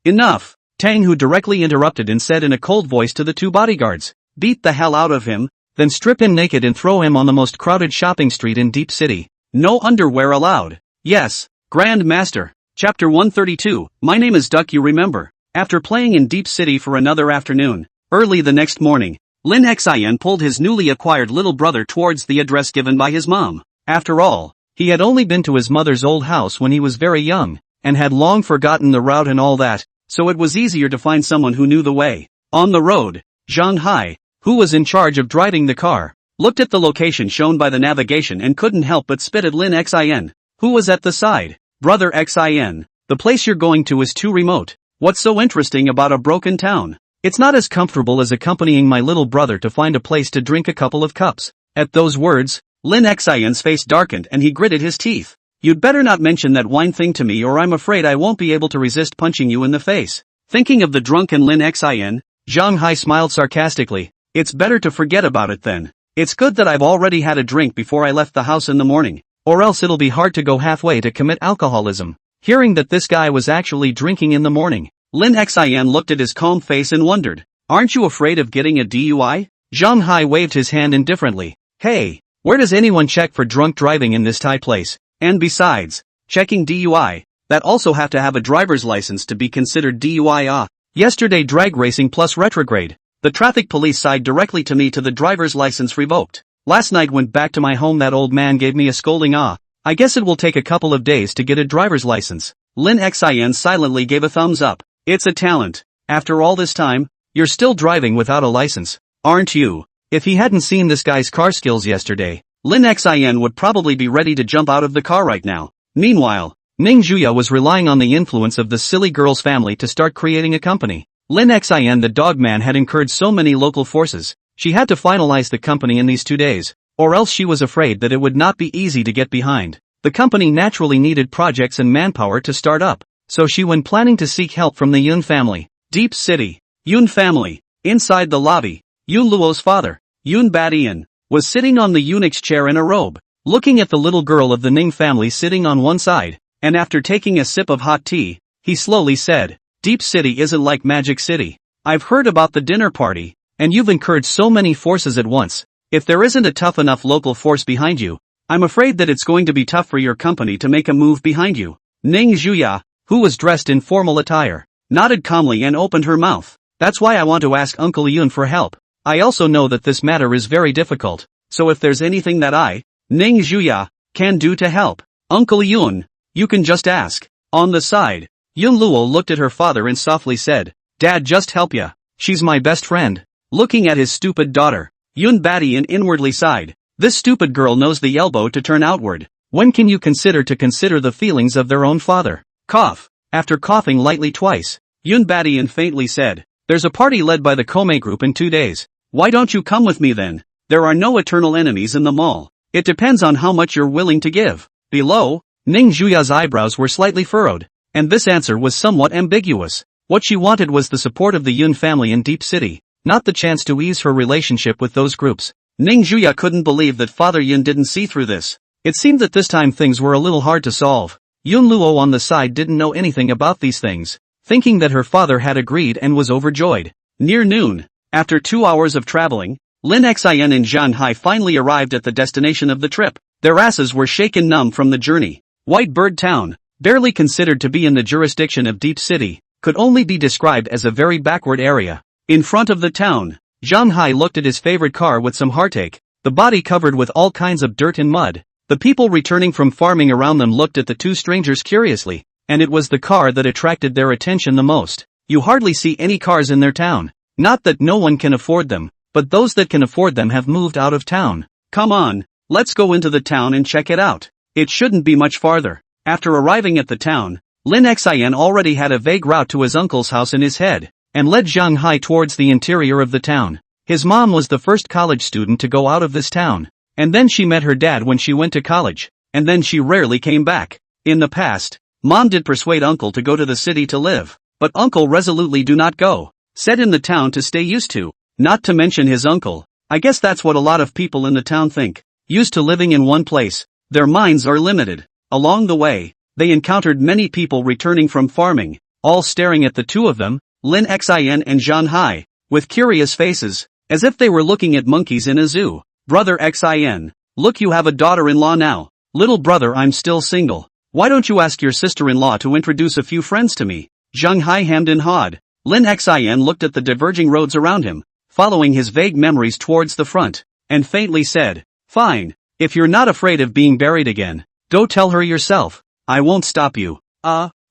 Enough." Tang Hu directly interrupted and said in a cold voice to the 2 bodyguards, "Beat the hell out of him, then strip him naked and throw him on the most crowded shopping street in Deep City. No underwear allowed." "Yes, Grand Master." Chapter 132, My name is Duck, you remember. After playing in Deep City for another afternoon, early the next morning, Lin Xin pulled his newly acquired little brother towards the address given by his mom. After all, he had only been to his mother's old house when he was very young, and had long forgotten the route and all that, so it was easier to find someone who knew the way. On the road, Zhang Hai, who was in charge of driving the car, looked at the location shown by the navigation and couldn't help but spit at Lin Xin, who was at the side. "Brother Xin, the place you're going to is too remote. What's so interesting about a broken town? It's not as comfortable as accompanying my little brother to find a place to drink a couple of cups. At those words, Lin Xian's face darkened and he gritted his teeth. You'd better not mention that wine thing to me or I'm afraid I won't be able to resist punching you in the face. Thinking of the drunken Lin Xian, Zhang Hai smiled sarcastically. It's better to forget about it then. It's good that I've already had a drink before I left the house in the morning, or else it'll be hard to go halfway to commit alcoholism. Hearing that this guy was actually drinking in the morning, Lin Xian looked at his calm face and wondered, aren't you afraid of getting a DUI? Zhang Hai waved his hand indifferently. Hey, where does anyone check for drunk driving in this Thai place? And besides, checking DUI, that also have to have a driver's license to be considered DUI. Yesterday drag racing plus retrograde. The traffic police sighed directly to me to the driver's license revoked. Last night went back to my home, that old man gave me a scolding. I guess it will take a couple of days to get a driver's license. Lin Xian silently gave a thumbs up. It's a talent. After all this time, you're still driving without a license, aren't you? If he hadn't seen this guy's car skills yesterday, Lin Xian would probably be ready to jump out of the car right now. Meanwhile, Ning Juya was relying on the influence of the silly girl's family to start creating a company. Lin Xian, the dog man, had incurred so many local forces. She had to finalize the company in these 2 days, or else she was afraid that it would not be easy to get behind. The company naturally needed projects and manpower to start up, so she went planning to seek help from the Yun family. Deep City. Yun family. Inside the lobby, Yun Luo's father, Yun Badian, was sitting on the eunuch's chair in a robe, looking at the little girl of the Ning family sitting on one side, and after taking a sip of hot tea, he slowly said, Deep City isn't like Magic City. I've heard about the dinner party, and you've incurred so many forces at once. If there isn't a tough enough local force behind you, I'm afraid that it's going to be tough for your company to make a move behind you. Ning Juya, who was dressed in formal attire, nodded calmly and opened her mouth. That's why I want to ask Uncle Yun for help. I also know that this matter is very difficult, so if there's anything that I, Ning Juya, can do to help, Uncle Yun, you can just ask. On the side, Yun Luo looked at her father and softly said, Dad, just help ya. She's my best friend. Looking at his stupid daughter, Yun Badian inwardly sighed. This stupid girl knows the elbow to turn outward. When can you consider the feelings of their own father? Cough. After coughing lightly twice, Yun Badian faintly said, There's a party led by the Kome group in 2 days. Why don't you come with me then? There are no eternal enemies in the mall. It depends on how much you're willing to give. Below, Ning Juya's eyebrows were slightly furrowed, and this answer was somewhat ambiguous. What she wanted was the support of the Yun family in Deep City, not the chance to ease her relationship with those groups. Ning Juya couldn't believe that Father Yun didn't see through this. It seemed that this time things were a little hard to solve. Yun Luo on the side didn't know anything about these things, thinking that her father had agreed and was overjoyed. Near noon, after 2 hours of traveling, Lin Xian and Zhang Hai finally arrived at the destination of the trip. Their asses were shaken numb from the journey. White Bird Town, barely considered to be in the jurisdiction of Deep City, could only be described as a very backward area. In front of the town, Zhang Hai looked at his favorite car with some heartache, the body covered with all kinds of dirt and mud. The people returning from farming around them looked at the two strangers curiously, and it was the car that attracted their attention the most. You hardly see any cars in their town. Not that no one can afford them, but those that can afford them have moved out of town. Come on, let's go into the town and check it out. It shouldn't be much farther. After arriving at the town, Lin Xian already had a vague route to his uncle's house in his head, and led Zhang Hai towards the interior of the town. His mom was the first college student to go out of this town, and then she met her dad when she went to college, and then she rarely came back. In the past, Mom did persuade Uncle to go to the city to live, but Uncle resolutely do not go. Set in the town to stay used to, not to mention his uncle. I guess that's what a lot of people in the town think. Used to living in one place, their minds are limited. Along the way, they encountered many people returning from farming, all staring at the two of them, Lin Xian and Zhang Hai, with curious faces, as if they were looking at monkeys in a zoo. Brother Xian, look, you have a daughter-in-law now. Little brother, I'm still single. Why don't you ask your sister-in-law to introduce a few friends to me? Zhang Hai hemmed and hawed. Lin Xian looked at the diverging roads around him, following his vague memories towards the front, and faintly said, Fine, if you're not afraid of being buried again, go tell her yourself. I won't stop you.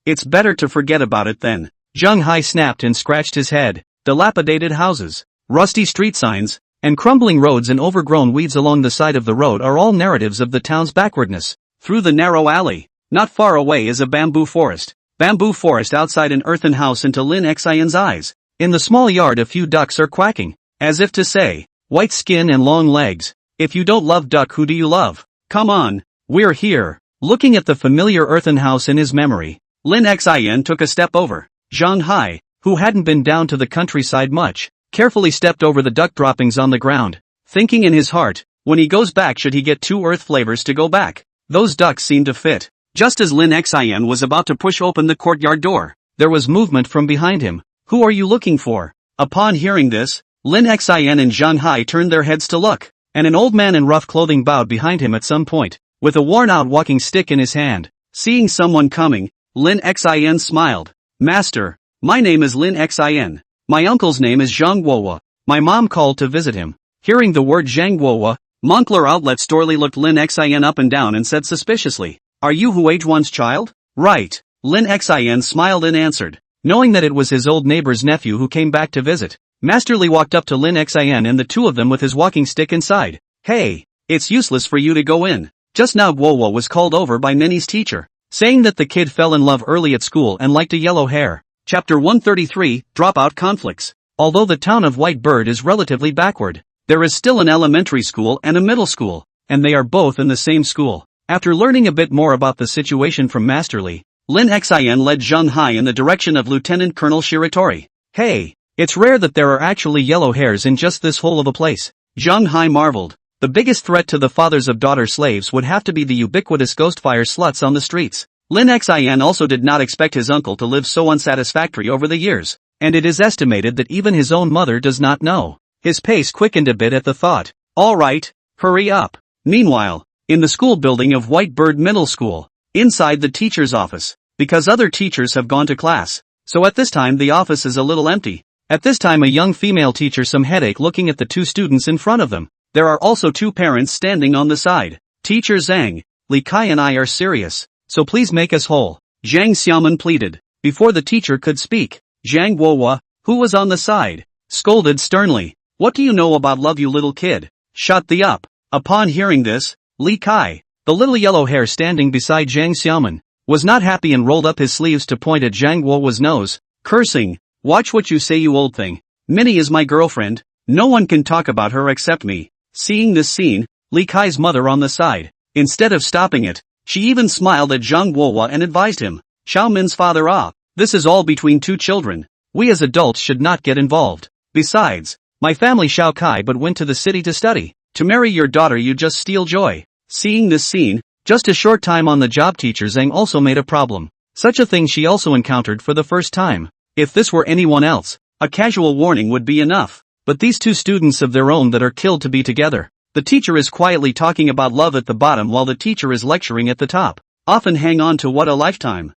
It's better to forget about it then. Zhang Hai snapped and scratched his head. Dilapidated houses, rusty street signs, and crumbling roads and overgrown weeds along the side of the road are all narratives of the town's backwardness. Through the narrow alley, not far away is a bamboo forest. Bamboo forest outside an earthen house into Lin Xian's eyes. In the small yard a few ducks are quacking, as if to say, white skin and long legs. If you don't love duck, who do you love? Come on, we're here. Looking at the familiar earthen house in his memory, Lin Xin took a step over. Zhang Hai, who hadn't been down to the countryside much, carefully stepped over the duck droppings on the ground, thinking in his heart, when he goes back should he get 2 earth flavors to go back? Those ducks seemed to fit. Just as Lin Xin was about to push open the courtyard door, there was movement from behind him. Who are you looking for? Upon hearing this, Lin Xin and Zhang Hai turned their heads to look, and an old man in rough clothing bowed behind him at some point, with a worn-out walking stick in his hand. Seeing someone coming, Lin Xin smiled. Master, my name is Lin Xin. My uncle's name is Zhang Guowa. My mom called to visit him. Hearing the word Zhang Guowa, Moncler Outlet Storely looked Lin Xin up and down and said suspiciously, "Are you Hu Ajuan's child?" "Right," Lin Xin smiled and answered. Knowing that it was his old neighbor's nephew who came back to visit, Master Li walked up to Lin Xin and the two of them with his walking stick inside. "Hey, it's useless for you to go in. Just now Guowa was called over by Minnie's teacher, saying that the kid fell in love early at school and liked a yellow hair." Chapter 133, Dropout Conflicts. Although the town of White Bird is relatively backward, there is still an elementary school and a middle school, and they are both in the same school. After learning a bit more about the situation from Master Li, Lin Xin led Zhang Hai in the direction of Lieutenant Colonel Shiratori. "Hey, it's rare that there are actually yellow hairs in just this hole of a place." Zhang Hai marveled. The biggest threat to the fathers of daughter slaves would have to be the ubiquitous ghostfire sluts on the streets. Lin Xin also did not expect his uncle to live so unsatisfactory over the years, and it is estimated that even his own mother does not know. His pace quickened a bit at the thought. "All right, hurry up." Meanwhile, in the school building of White Bird Middle School, inside the teacher's office, because other teachers have gone to class, so at this time the office is a little empty. At this time a young female teacher some headache looking at the 2 students in front of them. There are also 2 parents standing on the side. "Teacher Zhang, Li Kai and I are serious, so please make us whole," Zhang Xiaoman pleaded. Before the teacher could speak, Zhang Guowa, who was on the side, scolded sternly. "What do you know about love, you little kid? Shut the up." Upon hearing this, Li Kai, the little yellow hair standing beside Zhang Xiaoman, was not happy and rolled up his sleeves to point at Zhang Guowa's nose, cursing, "Watch what you say, you old thing. Minnie is my girlfriend. No one can talk about her except me." Seeing this scene, Li Kai's mother on the side, instead of stopping it, she even smiled at Zhang Guowa and advised him, "Xiaomin's father, this is all between 2 children. We as adults should not get involved. Besides, my family Xiao Kai but went to the city to study. To marry your daughter you just steal joy." Seeing this scene, just a short time on the job, teacher Zhang also made a problem. Such a thing she also encountered for the first time. If this were anyone else, a casual warning would be enough. But these 2 students of their own that are killed to be together. The teacher is quietly talking about love at the bottom while the teacher is lecturing at the top. Often hang on to what a lifetime,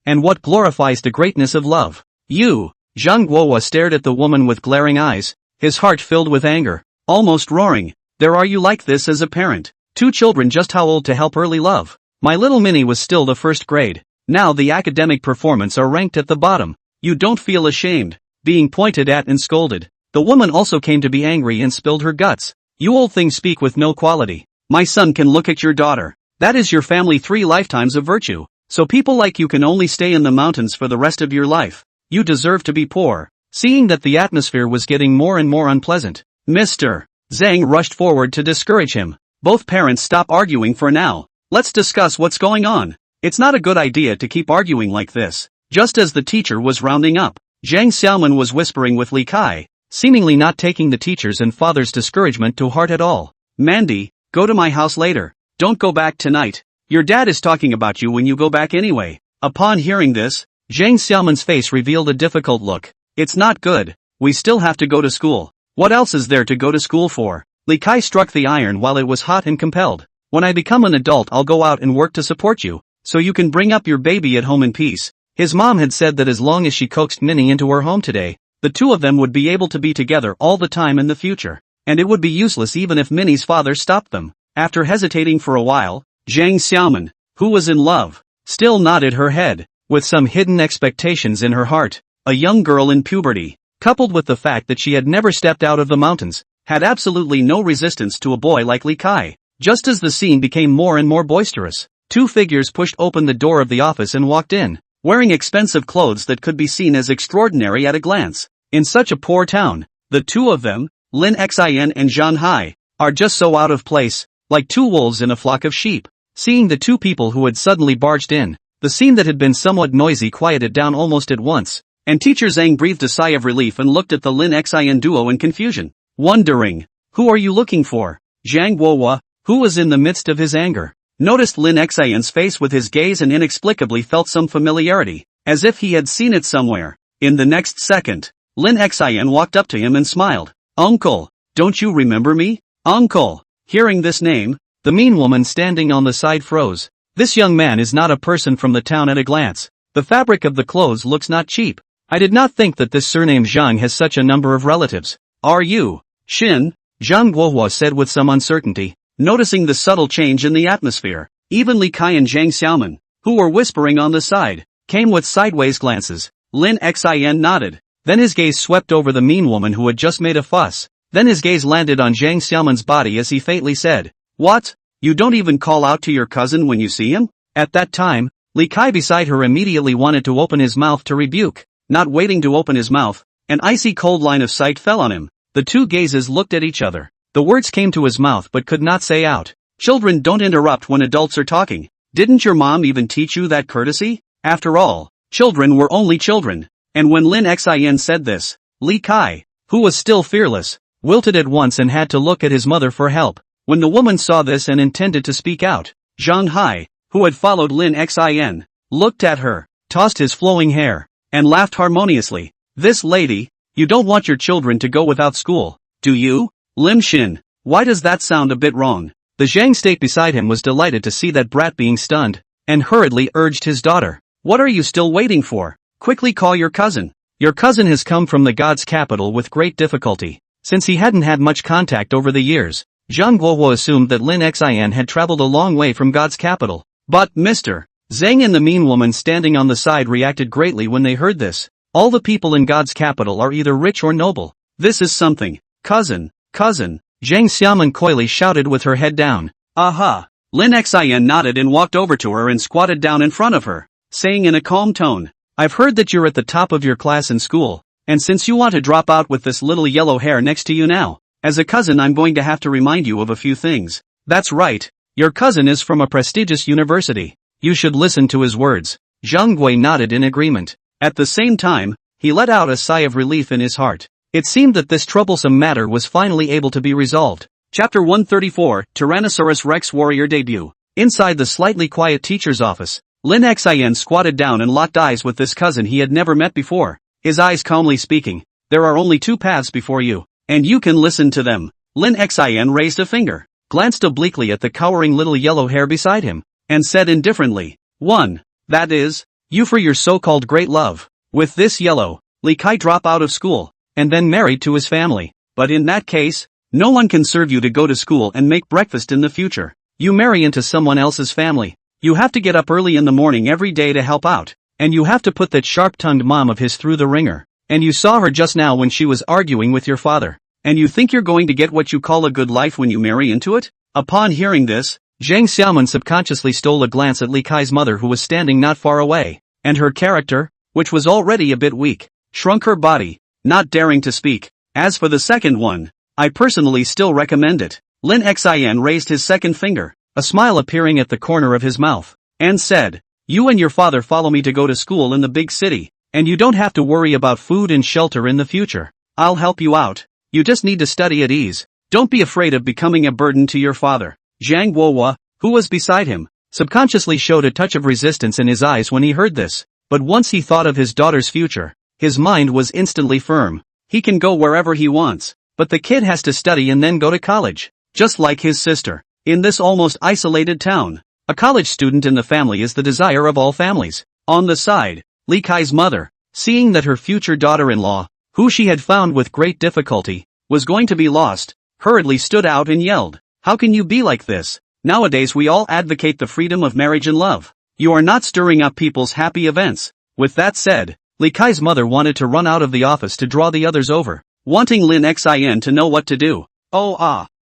and what glorifies the greatness of love. "You," Zhang Guowa stared at the woman with glaring eyes, his heart filled with anger, almost roaring. "There are you like this as a parent? 2 children just how old to help early love? My little Minnie was still the 1st grade. Now the academic performance are ranked at the bottom. You don't feel ashamed?" Being pointed at and scolded, the woman also came to be angry and spilled her guts. "You old thing, speak with no quality. My son can look at your daughter. That is your family 3 lifetimes of virtue. So people like you can only stay in the mountains for the rest of your life. You deserve to be poor." Seeing that the atmosphere was getting more and more unpleasant, Mr. Zhang rushed forward to discourage him. "Both parents, stop arguing for now. Let's discuss what's going on. It's not a good idea to keep arguing like this." Just as the teacher was rounding up, Zhang Xiaoman was whispering with Li Kai, seemingly not taking the teacher's and father's discouragement to heart at all. "Mandy, go to my house later. Don't go back tonight. Your dad is talking about you when you go back anyway." Upon hearing this, Zhang Xiaoman's face revealed a difficult look. "It's not good. We still have to go to school. What else is there to go to school for?" Li Kai struck the iron while it was hot and compelled. "When I become an adult I'll go out and work to support you, so you can bring up your baby at home in peace." His mom had said that as long as she coaxed Minnie into her home today, the 2 of them would be able to be together all the time in the future, and it would be useless even if Minnie's father stopped them. After hesitating for a while, Zhang Xiaoman, who was in love, still nodded her head, with some hidden expectations in her heart. A young girl in puberty, coupled with the fact that she had never stepped out of the mountains, had absolutely no resistance to a boy like Li Kai. Just as the scene became more and more boisterous, 2 figures pushed open the door of the office and walked in. wearing expensive clothes that could be seen as extraordinary at a glance. In such a poor town, the two of them, Lin Xin and Zhang Hai, are just so out of place, like two wolves in a flock of sheep. Seeing the two people who had suddenly barged in, the scene that had been somewhat noisy quieted down almost at once, and teacher Zhang breathed a sigh of relief and looked at the Lin Xin duo in confusion, wondering, "Who are you looking for?" Zhang Guohua, who was in the midst of his anger, noticed Lin Xin's face with his gaze and inexplicably felt some familiarity, as if he had seen it somewhere. In the next second, Lin Xin walked up to him and smiled. "Uncle, don't you remember me?" "Uncle." Hearing this name, the mean woman standing on the side froze. This young man is not a person from the town at a glance. The fabric of the clothes looks not cheap. I did not think that this surname Zhang has such a number of relatives. "Are you Shin?" Zhang Guohua said with some uncertainty, noticing the subtle change in the atmosphere. Even Li Kai and Zhang Xiaoman, who were whispering on the side, came with sideways glances. Lin Xin nodded. Then his gaze swept over the mean woman who had just made a fuss. Then his gaze landed on Zhang Xiaoman's body as he faintly said, "What? You don't even call out to your cousin when you see him?" At that time, Li Kai beside her immediately wanted to open his mouth to rebuke. Not waiting to open his mouth, an icy cold line of sight fell on him. The two gazes looked at each other. The words came to his mouth but could not say out. "Children don't interrupt when adults are talking. Didn't your mom even teach you that courtesy?" After all, children were only children. And when Lin Xin said this, Li Kai, who was still fearless, wilted at once and had to look at his mother for help. When the woman saw this and intended to speak out, Zhang Hai, who had followed Lin Xin, looked at her, tossed his flowing hair, and laughed harmoniously. "This lady, you don't want your children to go without school, do you? Lim Shin, why does that sound a bit wrong?" The Zhang state beside him was delighted to see that brat being stunned, and hurriedly urged his daughter, "What are you still waiting for? Quickly call your cousin. Your cousin has come from the god's capital with great difficulty." Since he hadn't had much contact over the years, Zhang Guohua assumed that Lin Xin had traveled a long way from god's capital. But Mr. Zhang and the mean woman standing on the side reacted greatly when they heard this. All the people in god's capital are either rich or noble. This is something. Cousin, Zhang Xiaoman coyly shouted with her head down. "Aha!" Lin Xin nodded and walked over to her and squatted down in front of her, saying in a calm tone, "I've heard that you're at the top of your class in school, and since you want to drop out with this little yellow hair next to you now, as a cousin I'm going to have to remind you of a few things." "That's right, your cousin is from a prestigious university. You should listen to his words." Zhang Gui nodded in agreement. At the same time, he let out a sigh of relief in his heart. It seemed that this troublesome matter was finally able to be resolved. Chapter 134, Tyrannosaurus Rex Warrior Debut. Inside the slightly quiet teacher's office, Lin Xin squatted down and locked eyes with this cousin he had never met before, his eyes calmly speaking, "There are only two paths before you, and you can listen to them." Lin Xin raised a finger, glanced obliquely at the cowering little yellow hair beside him, and said indifferently, "1. That is, you for your so-called great love. With this yellow, Li Kai drop out of school, and then married to his family. But in that case, no one can serve you to go to school and make breakfast in the future. You marry into someone else's family. You have to get up early in the morning every day to help out, and you have to put that sharp-tongued mom of his through the ringer. And you saw her just now when she was arguing with your father. And you think you're going to get what you call a good life when you marry into it?" Upon hearing this, Zhang Xiaoman subconsciously stole a glance at Li Kai's mother who was standing not far away, and her character, which was already a bit weak, shrunk her body, not daring to speak. "As for the second one, I personally still recommend it." Lin Xin raised his second finger, a smile appearing at the corner of his mouth, and said, "You and your father follow me to go to school in the big city, and you don't have to worry about food and shelter in the future. I'll help you out. You just need to study at ease. Don't be afraid of becoming a burden to your father." Zhang Guohua, who was beside him, subconsciously showed a touch of resistance in his eyes when he heard this, but once he thought of his daughter's future, his mind was instantly firm. He can go wherever he wants, but the kid has to study and then go to college, just like his sister. In this almost isolated town, a college student in the family is the desire of all families. On the side, Li Kai's mother, seeing that her future daughter-in-law, who she had found with great difficulty, was going to be lost, hurriedly stood out and yelled, "How can you be like this? Nowadays we all advocate the freedom of marriage and love. You are not stirring up people's happy events." With that said, Li Kai's mother wanted to run out of the office to draw the others over, wanting Lin Xin to know what to do.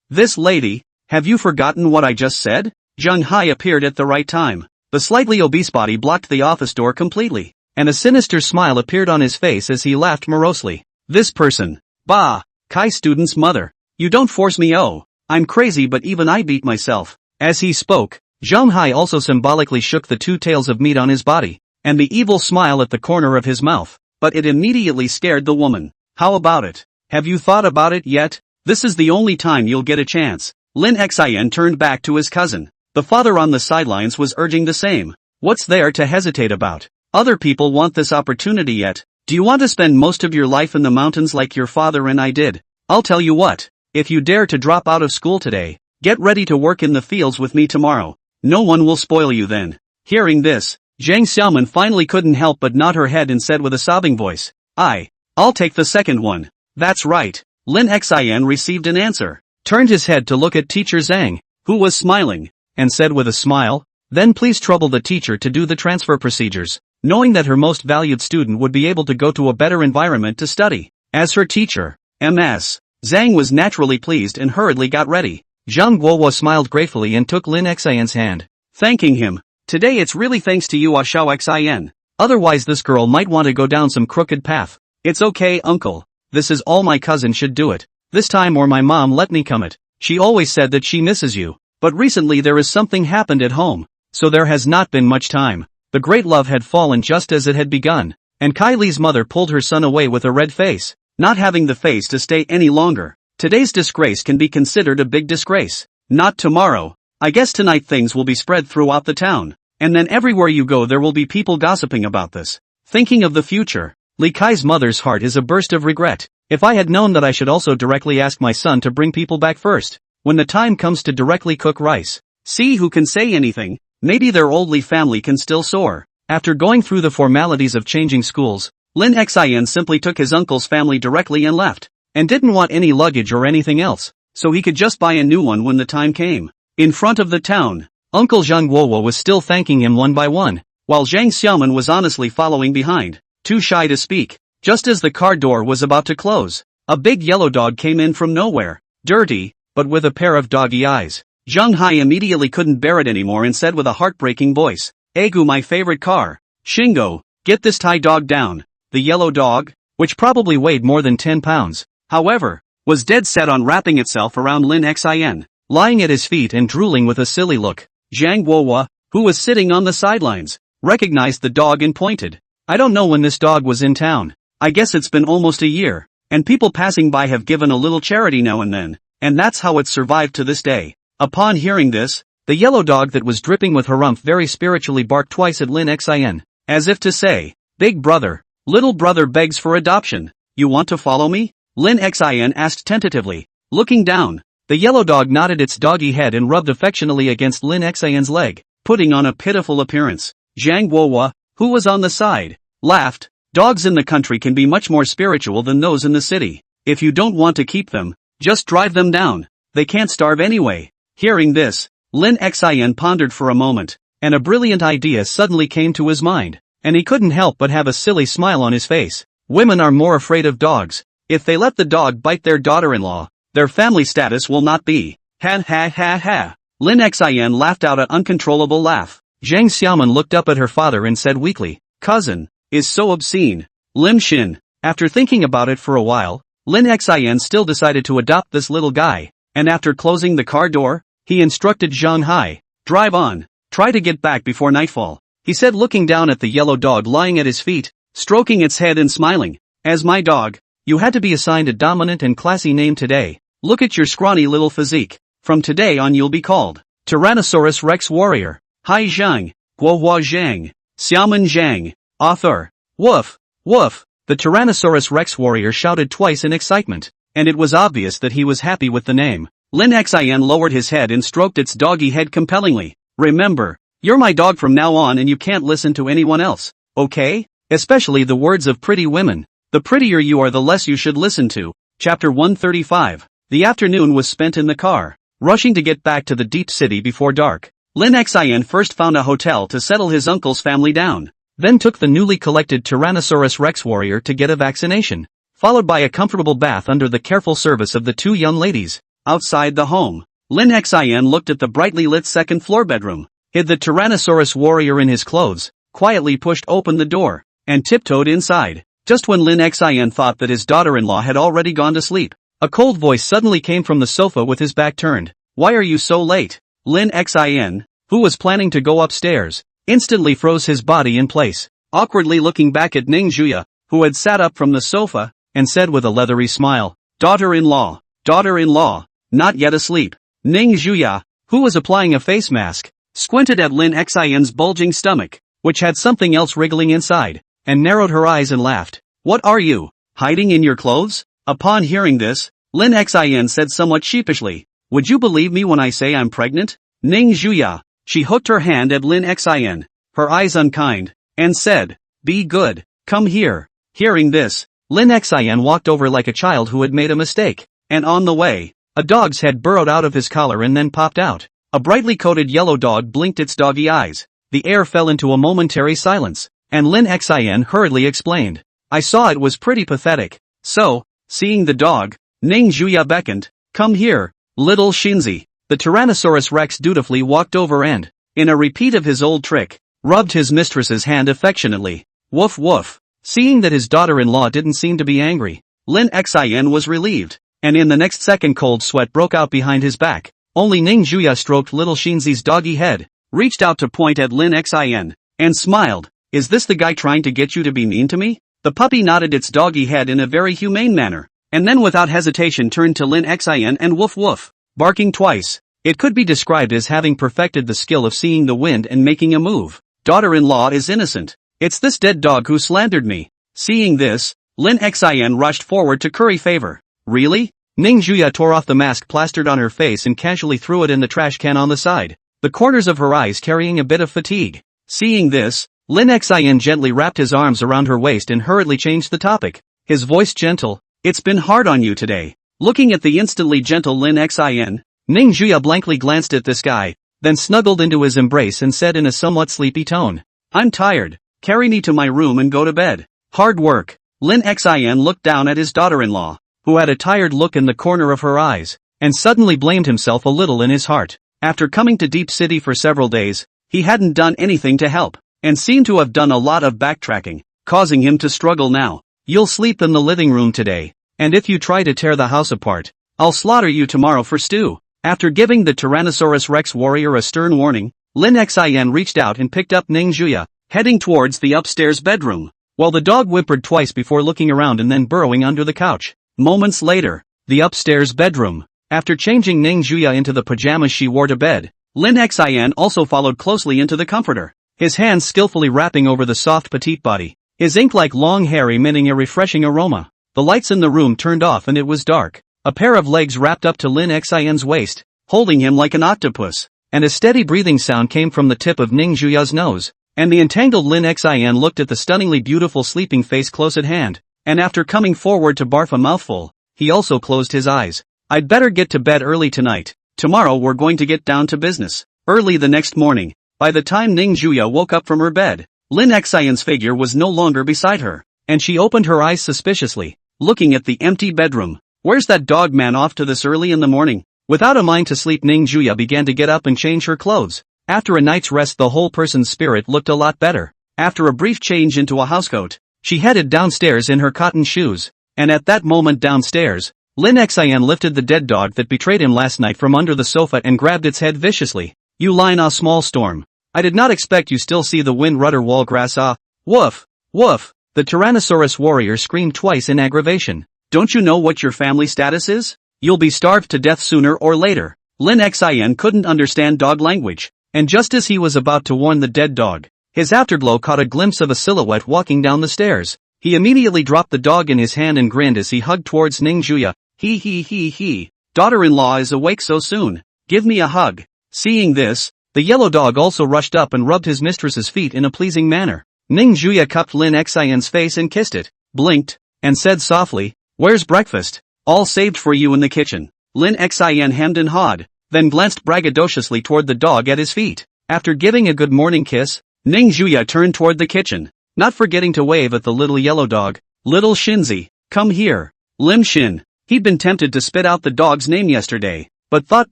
This lady, have you forgotten what I just said?" Zhang Hai appeared at the right time. The slightly obese body blocked the office door completely, and a sinister smile appeared on his face as he laughed morosely. This person. Bah! Kai student's mother. You don't force me. Oh, I'm crazy, but even I beat myself. As he spoke, Zhang Hai also symbolically shook the 2 tails of meat on his body, and the evil smile at the corner of his mouth, but it immediately scared the woman. How about it? Have you thought about it yet? This is the only time you'll get a chance. Lin Xian turned back to his cousin. The father on the sidelines was urging the same. What's there to hesitate about? Other people want this opportunity yet. Do you want to spend most of your life in the mountains like your father and I did? I'll tell you what. If you dare to drop out of school today, get ready to work in the fields with me tomorrow. No one will spoil you then. Hearing this, Zhang Xiaoman finally couldn't help but nod her head and said with a sobbing voice, I'll take the second one. That's right. Lin Xian received an answer, turned his head to look at teacher Zhang, who was smiling, and said with a smile, then please trouble the teacher to do the transfer procedures, knowing that her most valued student would be able to go to a better environment to study. As her teacher, Ms. Zhang was naturally pleased and hurriedly got ready. Zhang Guohua smiled gratefully and took Lin Xian's hand, thanking him. Today it's really thanks to you, Xiao Xian. Otherwise this girl might want to go down some crooked path. It's okay, uncle. This is all my cousin should do it. This time or my mom let me come it. She always said that she misses you. But recently there is something happened at home, so there has not been much time. The great love had fallen just as it had begun, and Kylie's mother pulled her son away with a red face, not having the face to stay any longer. Today's disgrace can be considered a big disgrace. Not tomorrow. I guess tonight things will be spread throughout the town, and then everywhere you go there will be people gossiping about this. Thinking of the future, Li Kai's mother's heart is a burst of regret. If I had known that I should also directly ask my son to bring people back first, when the time comes to directly cook rice. See who can say anything, maybe their old Li family can still soar. After going through the formalities of changing schools, Lin Xian simply took his uncle's family directly and left, and didn't want any luggage or anything else, so he could just buy a new one when the time came. In front of the town, Uncle Zhang Guowo was still thanking him one by one, while Zhang Xiaoman was honestly following behind, too shy to speak. Just as the car door was about to close, a big yellow dog came in from nowhere, dirty, but with a pair of doggy eyes. Zhang Hai immediately couldn't bear it anymore and said with a heartbreaking voice, Egu, my favorite car. Shingo, get this Thai dog down. The yellow dog, which probably weighed more than 10 pounds, however, was dead set on wrapping itself around Lin Xian, lying at his feet and drooling with a silly look. Zhang Guohua, who was sitting on the sidelines, recognized the dog and pointed. I don't know when this dog was in town. I guess it's been almost a year, and people passing by have given a little charity now and then, and that's how it's survived to this day. Upon hearing this, the yellow dog that was dripping with harumph very spiritually barked twice at Lin Xian, as if to say, Big brother, little brother begs for adoption. You want to follow me? Lin Xian asked tentatively. Looking down, the yellow dog nodded its doggy head and rubbed affectionately against Lin Xian's leg, putting on a pitiful appearance. Zhang Guohua, who was on the side, laughed. Dogs in the country can be much more spiritual than those in the city. If you don't want to keep them, just drive them down. They can't starve anyway. Hearing this, Lin Xian pondered for a moment, and a brilliant idea suddenly came to his mind, and he couldn't help but have a silly smile on his face. Women are more afraid of dogs. If they let the dog bite their daughter-in-law, their family status will not be. Ha ha ha ha. Lin Xian laughed out an uncontrollable laugh. Zhang Xiaoman looked up at her father and said weakly, Cousin, is so obscene. Lim Xin. After thinking about it for a while, Lin Xian still decided to adopt this little guy, and after closing the car door, he instructed Zhang Hai, drive on, try to get back before nightfall. He said looking down at the yellow dog lying at his feet, stroking its head and smiling, as my dog, you had to be assigned a dominant and classy name today. Look at your scrawny little physique. From today on you'll be called Tyrannosaurus Rex Warrior. Hai Zhang, Guohua Zhang, Xiaoman Zhang, author. Woof, woof. The Tyrannosaurus Rex Warrior shouted twice in excitement, and it was obvious that he was happy with the name. Lin Xian lowered his head and stroked its doggy head compellingly. Remember, you're my dog from now on and you can't listen to anyone else, okay? Especially the words of pretty women. The prettier you are the less you should listen to. Chapter 135. The afternoon was spent in the car, rushing to get back to the deep city before dark. Lin Xian first found a hotel to settle his uncle's family down, then took the newly collected Tyrannosaurus Rex Warrior to get a vaccination, followed by a comfortable bath under the careful service of the two young ladies. Outside the home, Lin Xian looked at the brightly lit second-floor bedroom. hid the Tyrannosaurus warrior in his clothes, quietly pushed open the door, and tiptoed inside. Just when Lin Xin thought that his daughter-in-law had already gone to sleep, a cold voice suddenly came from the sofa with his back turned. "Why are you so late?" Lin Xin, who was planning to go upstairs, instantly froze his body in place, awkwardly looking back at Ning Juya, who had sat up from the sofa, and said with a leathery smile, "Daughter-in-law, daughter-in-law, not yet asleep." Ning Juya, who was applying a face mask, squinted at Lin Xin's bulging stomach, which had something else wriggling inside, and narrowed her eyes and laughed. "What are you, hiding in your clothes?" Upon hearing this, Lin Xin said somewhat sheepishly, "Would you believe me when I say I'm pregnant?" Ning Juya, she hooked her hand at Lin Xin, her eyes unkind, and said, "Be good, come here." Hearing this, Lin Xin walked over like a child who had made a mistake, and on the way, a dog's head burrowed out of his collar and then popped out. A brightly coated yellow dog blinked its doggy eyes. The air fell into a momentary silence, and Lin Xin hurriedly explained, "I saw it was pretty pathetic, so, seeing the dog, Ning Juya beckoned, 'Come here, little Shinzi.'" The Tyrannosaurus Rex dutifully walked over and, in a repeat of his old trick, rubbed his mistress's hand affectionately. Woof woof. Seeing that his daughter-in-law didn't seem to be angry, Lin Xin was relieved, and in the next second cold sweat broke out behind his back. Only Ning Juya stroked little Shinzi's doggy head, reached out to point at Lin Xin, and smiled. "Is this the guy trying to get you to be mean to me?" The puppy nodded its doggy head in a very humane manner, and then without hesitation turned to Lin Xin and woof woof, barking twice. It could be described as having perfected the skill of seeing the wind and making a move. "Daughter-in-law is innocent. It's this dead dog who slandered me." Seeing this, Lin Xin rushed forward to curry favor. "Really?" Ning Juya tore off the mask plastered on her face and casually threw it in the trash can on the side, the corners of her eyes carrying a bit of fatigue. Seeing this, Lin Xin gently wrapped his arms around her waist and hurriedly changed the topic, his voice gentle. "It's been hard on you today." Looking at the instantly gentle Lin Xin, Ning Juya blankly glanced at this guy, then snuggled into his embrace and said in a somewhat sleepy tone, "I'm tired. Carry me to my room and go to bed." "Hard work." Lin Xin looked down at his daughter-in-law, who had a tired look in the corner of her eyes, and suddenly blamed himself a little in his heart. After coming to Deep City for several days, he hadn't done anything to help, and seemed to have done a lot of backtracking, causing him to struggle now. "You'll sleep in the living room today, and if you try to tear the house apart, I'll slaughter you tomorrow for stew." After giving the Tyrannosaurus Rex warrior a stern warning, Lin Xin reached out and picked up Ning Juya, heading towards the upstairs bedroom, while the dog whimpered twice before looking around and then burrowing under the couch. Moments later, the upstairs bedroom. After changing Ning Juya into the pajamas she wore to bed, Lin Xin also followed closely into the comforter, his hands skillfully wrapping over the soft petite body, his ink-like long hair emitting a refreshing aroma. The lights in the room turned off and it was dark. A pair of legs wrapped up to Lin Xin's waist, holding him like an octopus, and a steady breathing sound came from the tip of Ning Juya's nose, and the entangled Lin Xin looked at the stunningly beautiful sleeping face close at hand, and after coming forward to barf a mouthful, he also closed his eyes. "I'd better get to bed early tonight. Tomorrow we're going to get down to business." Early the next morning, by the time Ning Juya woke up from her bed, Lin Xin's figure was no longer beside her, and she opened her eyes suspiciously, looking at the empty bedroom. "Where's that dog man off to this early in the morning?" Without a mind to sleep, Ning Juya began to get up and change her clothes. After a night's rest, the whole person's spirit looked a lot better. After a brief change into a housecoat, she headed downstairs in her cotton shoes, and at that moment downstairs, Lin Xin lifted the dead dog that betrayed him last night from under the sofa and grabbed its head viciously. "You lie in a small storm. I did not expect you still see the wind rudder wall grass woof, woof." The Tyrannosaurus warrior screamed twice in aggravation. "Don't you know what your family status is? You'll be starved to death sooner or later." Lin Xin couldn't understand dog language, and just as he was about to warn the dead dog, his afterglow caught a glimpse of a silhouette walking down the stairs. He immediately dropped the dog in his hand and grinned as he hugged towards Ning Juya. He. "Daughter-in-law is awake so soon. Give me a hug." Seeing this, the yellow dog also rushed up and rubbed his mistress's feet in a pleasing manner. Ning Juya cupped Lin Xin's face and kissed it, blinked, and said softly, "Where's breakfast?" "All saved for you in the kitchen." Lin Xin hemmed and hawed, then glanced braggadociously toward the dog at his feet. After giving a good morning kiss, Ning Juya turned toward the kitchen, not forgetting to wave at the little yellow dog. "Little Shinzi, come here." Lim Shin. He'd been tempted to spit out the dog's name yesterday, but thought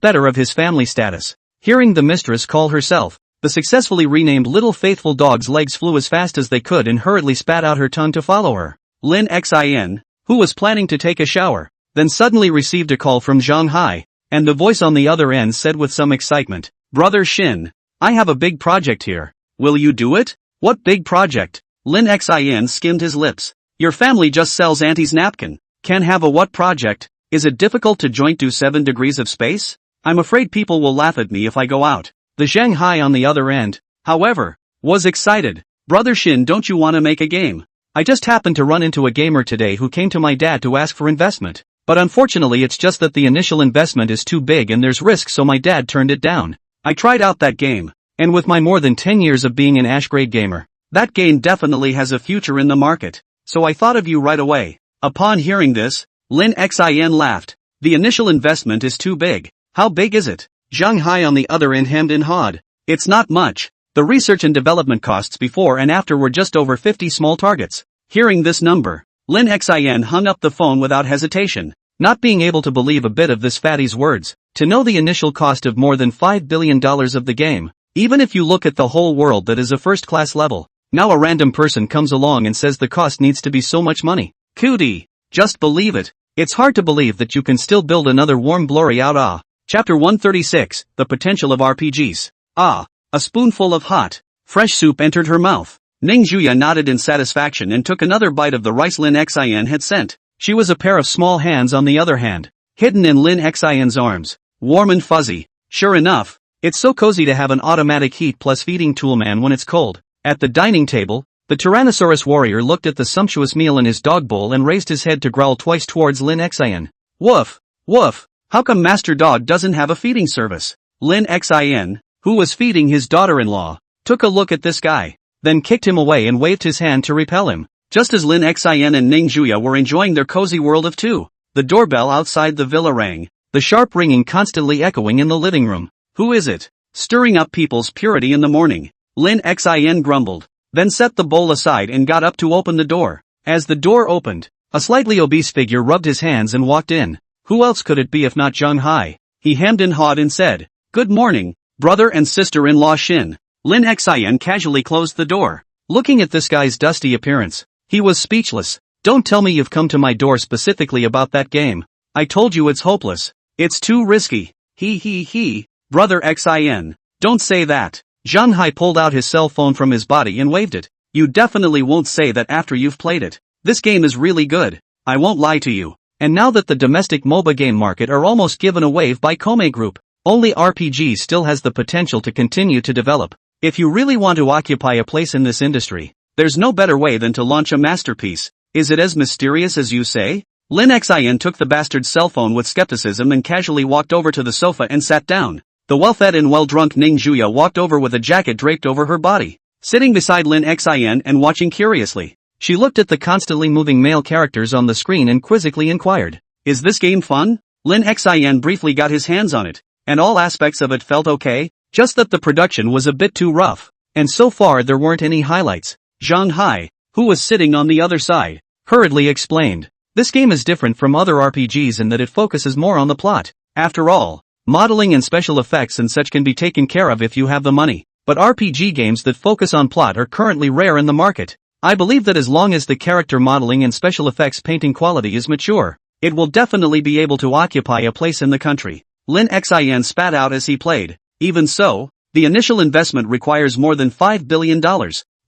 better of his family status. Hearing the mistress call herself The successfully renamed Little Faithful dog's legs flew as fast as they could and hurriedly spat out her tongue to follow her. Lin Xin, who was planning to take a shower, then suddenly received a call from Zhang Hai, and the voice on the other end said with some excitement, "Brother Shin, I have a big project here. Will you do it?" "What big project?" Lin Xin skimmed his lips. "Your family just sells Auntie's napkin. Can have a what project? Is it difficult to joint do 7 degrees of space? I'm afraid people will laugh at me if I go out." The Zhang Hai on the other end, however, was excited. "Brother Shin, don't you want to make a game? I just happened to run into a gamer today who came to my dad to ask for investment. But unfortunately it's just that the initial investment is too big and there's risk, so my dad turned it down. I tried out that game, and with my more than 10 years of being an Ash-grade gamer, that game definitely has a future in the market. So I thought of you right away." Upon hearing this, Lin Xin laughed. "The initial investment is too big. How big is it?" Zhang Hai on the other end hemmed and hawed. "It's not much. The research and development costs before and after were just over 50 small targets." Hearing this number, Lin Xin hung up the phone without hesitation, not being able to believe a bit of this fatty's words. To know the initial cost of more than $5 billion of the game, even if you look at the whole world, that is a first-class level. Now a random person comes along and says the cost needs to be so much money. Cootie. Just believe it. It's hard to believe that you can still build another warm glory out. Chapter 136, The Potential of RPGs. A spoonful of hot, fresh soup entered her mouth. Ning Juya nodded in satisfaction and took another bite of the rice Lin Xin had sent. She was a pair of small hands on the other hand, hidden in Lin Xin's arms, warm and fuzzy. Sure enough, it's so cozy to have an automatic heat plus feeding tool man when it's cold. At the dining table, the Tyrannosaurus warrior looked at the sumptuous meal in his dog bowl and raised his head to growl twice towards Lin Xin. "Woof, woof. How come Master Dog doesn't have a feeding service?" Lin Xin, who was feeding his daughter-in-law, took a look at this guy, then kicked him away and waved his hand to repel him. Just as Lin Xin and Ning Juya were enjoying their cozy world of two, the doorbell outside the villa rang, the sharp ringing constantly echoing in the living room. "Who is it? Stirring up people's purity in the morning?" Lin Xin grumbled, then set the bowl aside and got up to open the door. As the door opened, a slightly obese figure rubbed his hands and walked in. Who else could it be if not Zhang Hai? He hemmed and hawed and said, "Good morning, brother and sister-in-law Shin." Lin Xin casually closed the door. Looking at this guy's dusty appearance, he was speechless. "Don't tell me you've come to my door specifically about that game. I told you it's hopeless. It's too risky." He, brother Xin. "Don't say that." Zhang Hai pulled out his cell phone from his body and waved it. "You definitely won't say that after you've played it. This game is really good. I won't lie to you. And now that the domestic MOBA game market are almost given away by Koei Group, only RPG still has the potential to continue to develop. If you really want to occupy a place in this industry, there's no better way than to launch a masterpiece. Is it as mysterious as you say?" Lin Xin took the bastard's cell phone with skepticism and casually walked over to the sofa and sat down. The well-fed and well-drunk Ning Juya walked over with a jacket draped over her body, sitting beside Lin Xin and watching curiously. She looked at the constantly moving male characters on the screen and quizzically inquired, "Is this game fun?" Lin Xin briefly got his hands on it, and all aspects of it felt okay, just that the production was a bit too rough, and so far there weren't any highlights. Zhang Hai, who was sitting on the other side, hurriedly explained, "This game is different from other RPGs in that it focuses more on the plot. After all, modeling and special effects and such can be taken care of if you have the money, but RPG games that focus on plot are currently rare in the market. I believe that as long as the character modeling and special effects painting quality is mature, it will definitely be able to occupy a place in the country." Lin Xin spat out as he played. "Even so, the initial investment requires more than $5 billion.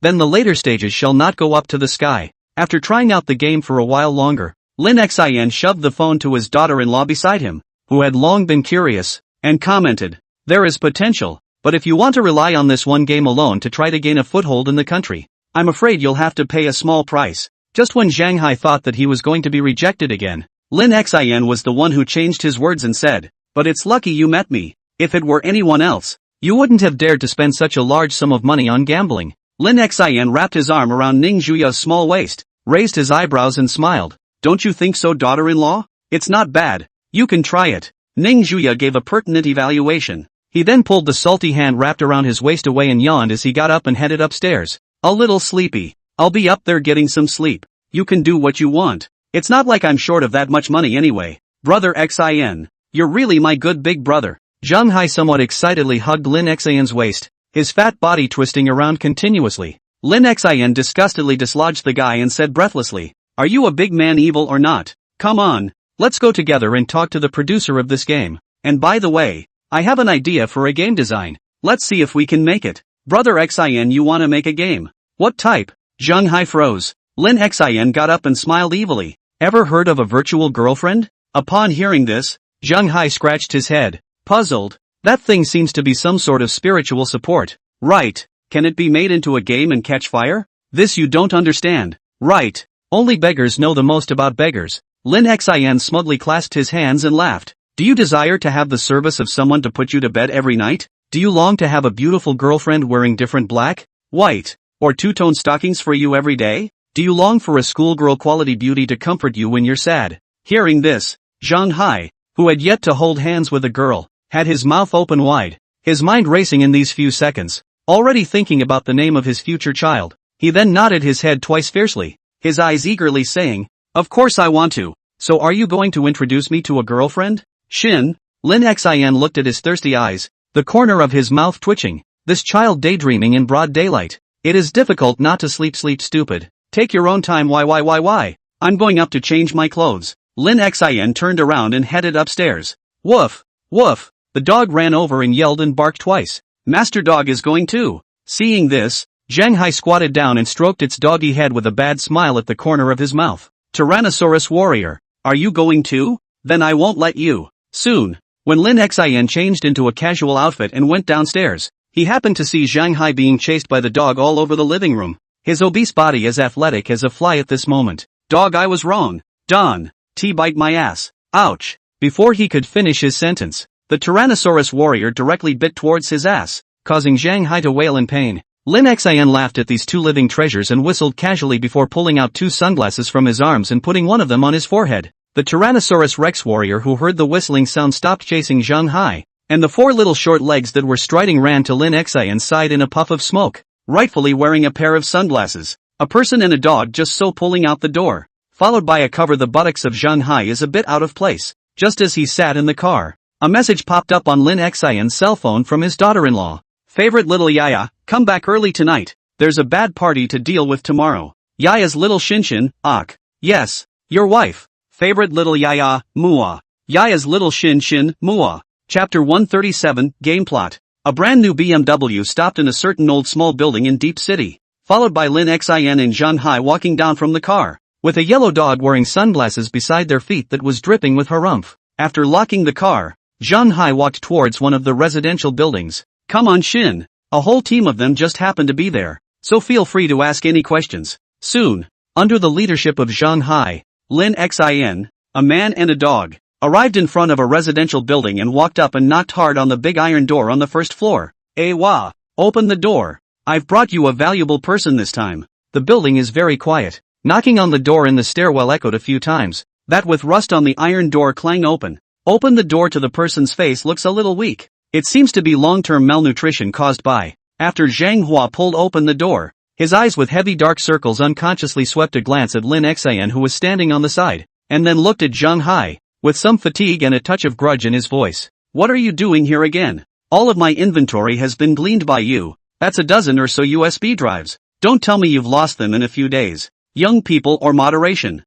Then the later stages shall not go up to the sky." After trying out the game for a while longer, Lin Xin shoved the phone to his daughter-in-law beside him, who had long been curious, and commented, "There is potential, but if you want to rely on this one game alone to try to gain a foothold in the country, I'm afraid you'll have to pay a small price." Just when Zhang Hai thought that he was going to be rejected again, Lin Xin was the one who changed his words and said, "But it's lucky you met me. If it were anyone else, you wouldn't have dared to spend such a large sum of money on gambling." Lin Xin wrapped his arm around Ning Juya's small waist, raised his eyebrows and smiled. "Don't you think so, daughter-in-law? It's not bad. You can try it." Ning Juya gave a pertinent evaluation. He then pulled the salty hand wrapped around his waist away and yawned as he got up and headed upstairs. "A little sleepy. I'll be up there getting some sleep. You can do what you want. It's not like I'm short of that much money anyway. Brother Xin, you're really my good big brother." Zhang Hai somewhat excitedly hugged Lin Xin's waist, his fat body twisting around continuously. Lin Xin disgustedly dislodged the guy and said breathlessly, "Are you a big man evil or not? Come on, let's go together and talk to the producer of this game. And by the way, I have an idea for a game design. Let's see if we can make it." "Brother Xin, you wanna make a game? What type?" Zhang Hai froze. Lin Xin got up and smiled evilly. "Ever heard of a virtual girlfriend?" Upon hearing this, Zhang Hai scratched his head, puzzled. "That thing seems to be some sort of spiritual support. Right, can it be made into a game and catch fire? This you don't understand. Right, only beggars know the most about beggars." Lin Xin smugly clasped his hands and laughed. "Do you desire to have the service of someone to put you to bed every night? Do you long to have a beautiful girlfriend wearing different black, white, or two-tone stockings for you every day? Do you long for a schoolgirl quality beauty to comfort you when you're sad?" Hearing this, Zhang Hai, who had yet to hold hands with a girl, had his mouth open wide, his mind racing in these few seconds, already thinking about the name of his future child. He then nodded his head twice fiercely, his eyes eagerly saying, "Of course I want to. So are you going to introduce me to a girlfriend?" Shin, Lin Xin looked at his thirsty eyes, the corner of his mouth twitching, this child daydreaming in broad daylight. It is difficult not to sleep stupid. Take your own time. Why? I'm going up to change my clothes. Lin Xin turned around and headed upstairs. Woof, woof, the dog ran over and yelled and barked twice. Master Dog is going too. Seeing this, Zhang Hai squatted down and stroked its doggy head with a bad smile at the corner of his mouth. Tyrannosaurus warrior, are you going too? Then I won't let you. Soon, when Lin Xin changed into a casual outfit and went downstairs, he happened to see Zhang Hai being chased by the dog all over the living room, his obese body as athletic as a fly at this moment. "Dog, I was wrong. Don, bite my ass. Ouch." Before he could finish his sentence, the Tyrannosaurus warrior directly bit towards his ass, causing Zhang Hai to wail in pain. Lin Xin laughed at these two living treasures and whistled casually before pulling out two sunglasses from his arms and putting one of them on his forehead. The Tyrannosaurus Rex warrior who heard the whistling sound stopped chasing Zhang Hai, and the four little short legs that were striding ran to Lin Xion's side in a puff of smoke, rightfully wearing a pair of sunglasses. A person and a dog just so pulling out the door, followed by a cover. The buttocks of Zhang Hai is a bit out of place. Just as he sat in the car, a message popped up on Lin Xion's cell phone from his daughter-in-law. "Favorite little Yaya, come back early tonight. There's a bad party to deal with tomorrow. Yaya's little Shinshin, Ak. Yes, your wife. Favorite little Yaya, Mua. Yaya's little Shinshin, Mua." Chapter 137, Game Plot. A brand new BMW stopped in a certain old small building in Deep City, followed by Lin Xin and Zhang Hai walking down from the car, with a yellow dog wearing sunglasses beside their feet that was dripping with harumph. After locking the car, Zhang Hai walked towards one of the residential buildings. "Come on Shin, a whole team of them just happened to be there, so feel free to ask any questions." Soon, under the leadership of Zhang Hai, Lin Xin, a man and a dog, arrived in front of a residential building and walked up and knocked hard on the big iron door on the first floor. "Wah, open the door. I've brought you a valuable person this time." The building is very quiet. Knocking on the door in the stairwell echoed a few times. That with rust on the iron door clang open. Open the door to the person's face looks a little weak. It seems to be long-term malnutrition caused by. After Zhang Hua pulled open the door, his eyes with heavy dark circles unconsciously swept a glance at Lin Xian who was standing on the side, and then looked at Zhang Hai, with some fatigue and a touch of grudge in his voice. "What are you doing here again? All of my inventory has been gleaned by you. That's a dozen or so USB drives. Don't tell me you've lost them in a few days. Young people or moderation."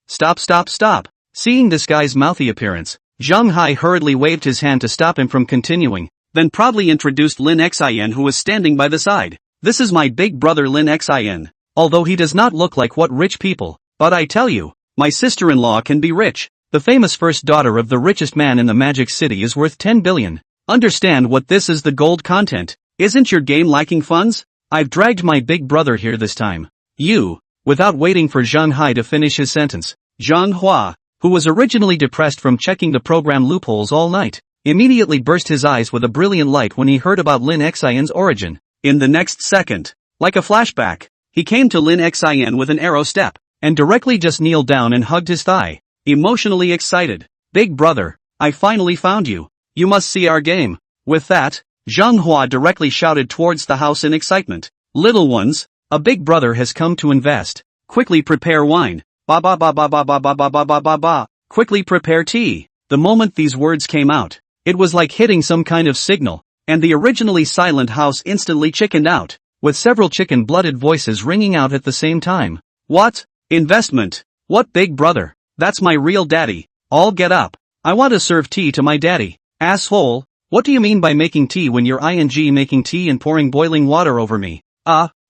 Stop. Seeing this guy's mouthy appearance, Zhang Hai hurriedly waved his hand to stop him from continuing, then proudly introduced Lin Xian who was standing by the side. "This is my big brother Lin Xian. Although he does not look like what rich people, but I tell you, my sister-in-law can be rich. The famous first daughter of the richest man in the Magic City is worth 10 billion. Understand what this is the gold content. Isn't your game lacking funds? I've dragged my big brother here this time." "You," without waiting for Zhang Hai to finish his sentence, Zhang Hua, who was originally depressed from checking the program loopholes all night, immediately burst his eyes with a brilliant light when he heard about Lin Xian's origin. In the next second, like a flashback, he came to Lin Xian with an arrow step, and directly just kneeled down and hugged his thigh, emotionally excited. "Big brother, I finally found you. You must see our game." With that, Zhang Hua directly shouted towards the house in excitement. "Little ones, a big brother has come to invest. Quickly prepare wine. Ba ba ba ba ba ba ba ba ba ba ba ba. Quickly prepare tea." The moment these words came out, it was like hitting some kind of signal. and the originally silent house instantly chickened out, with several chicken-blooded voices ringing out at the same time. What? Investment? What, big brother? That's my real daddy. All get up. I want to serve tea to my daddy. Asshole, what do you mean by making tea when you're making tea and pouring boiling water over me?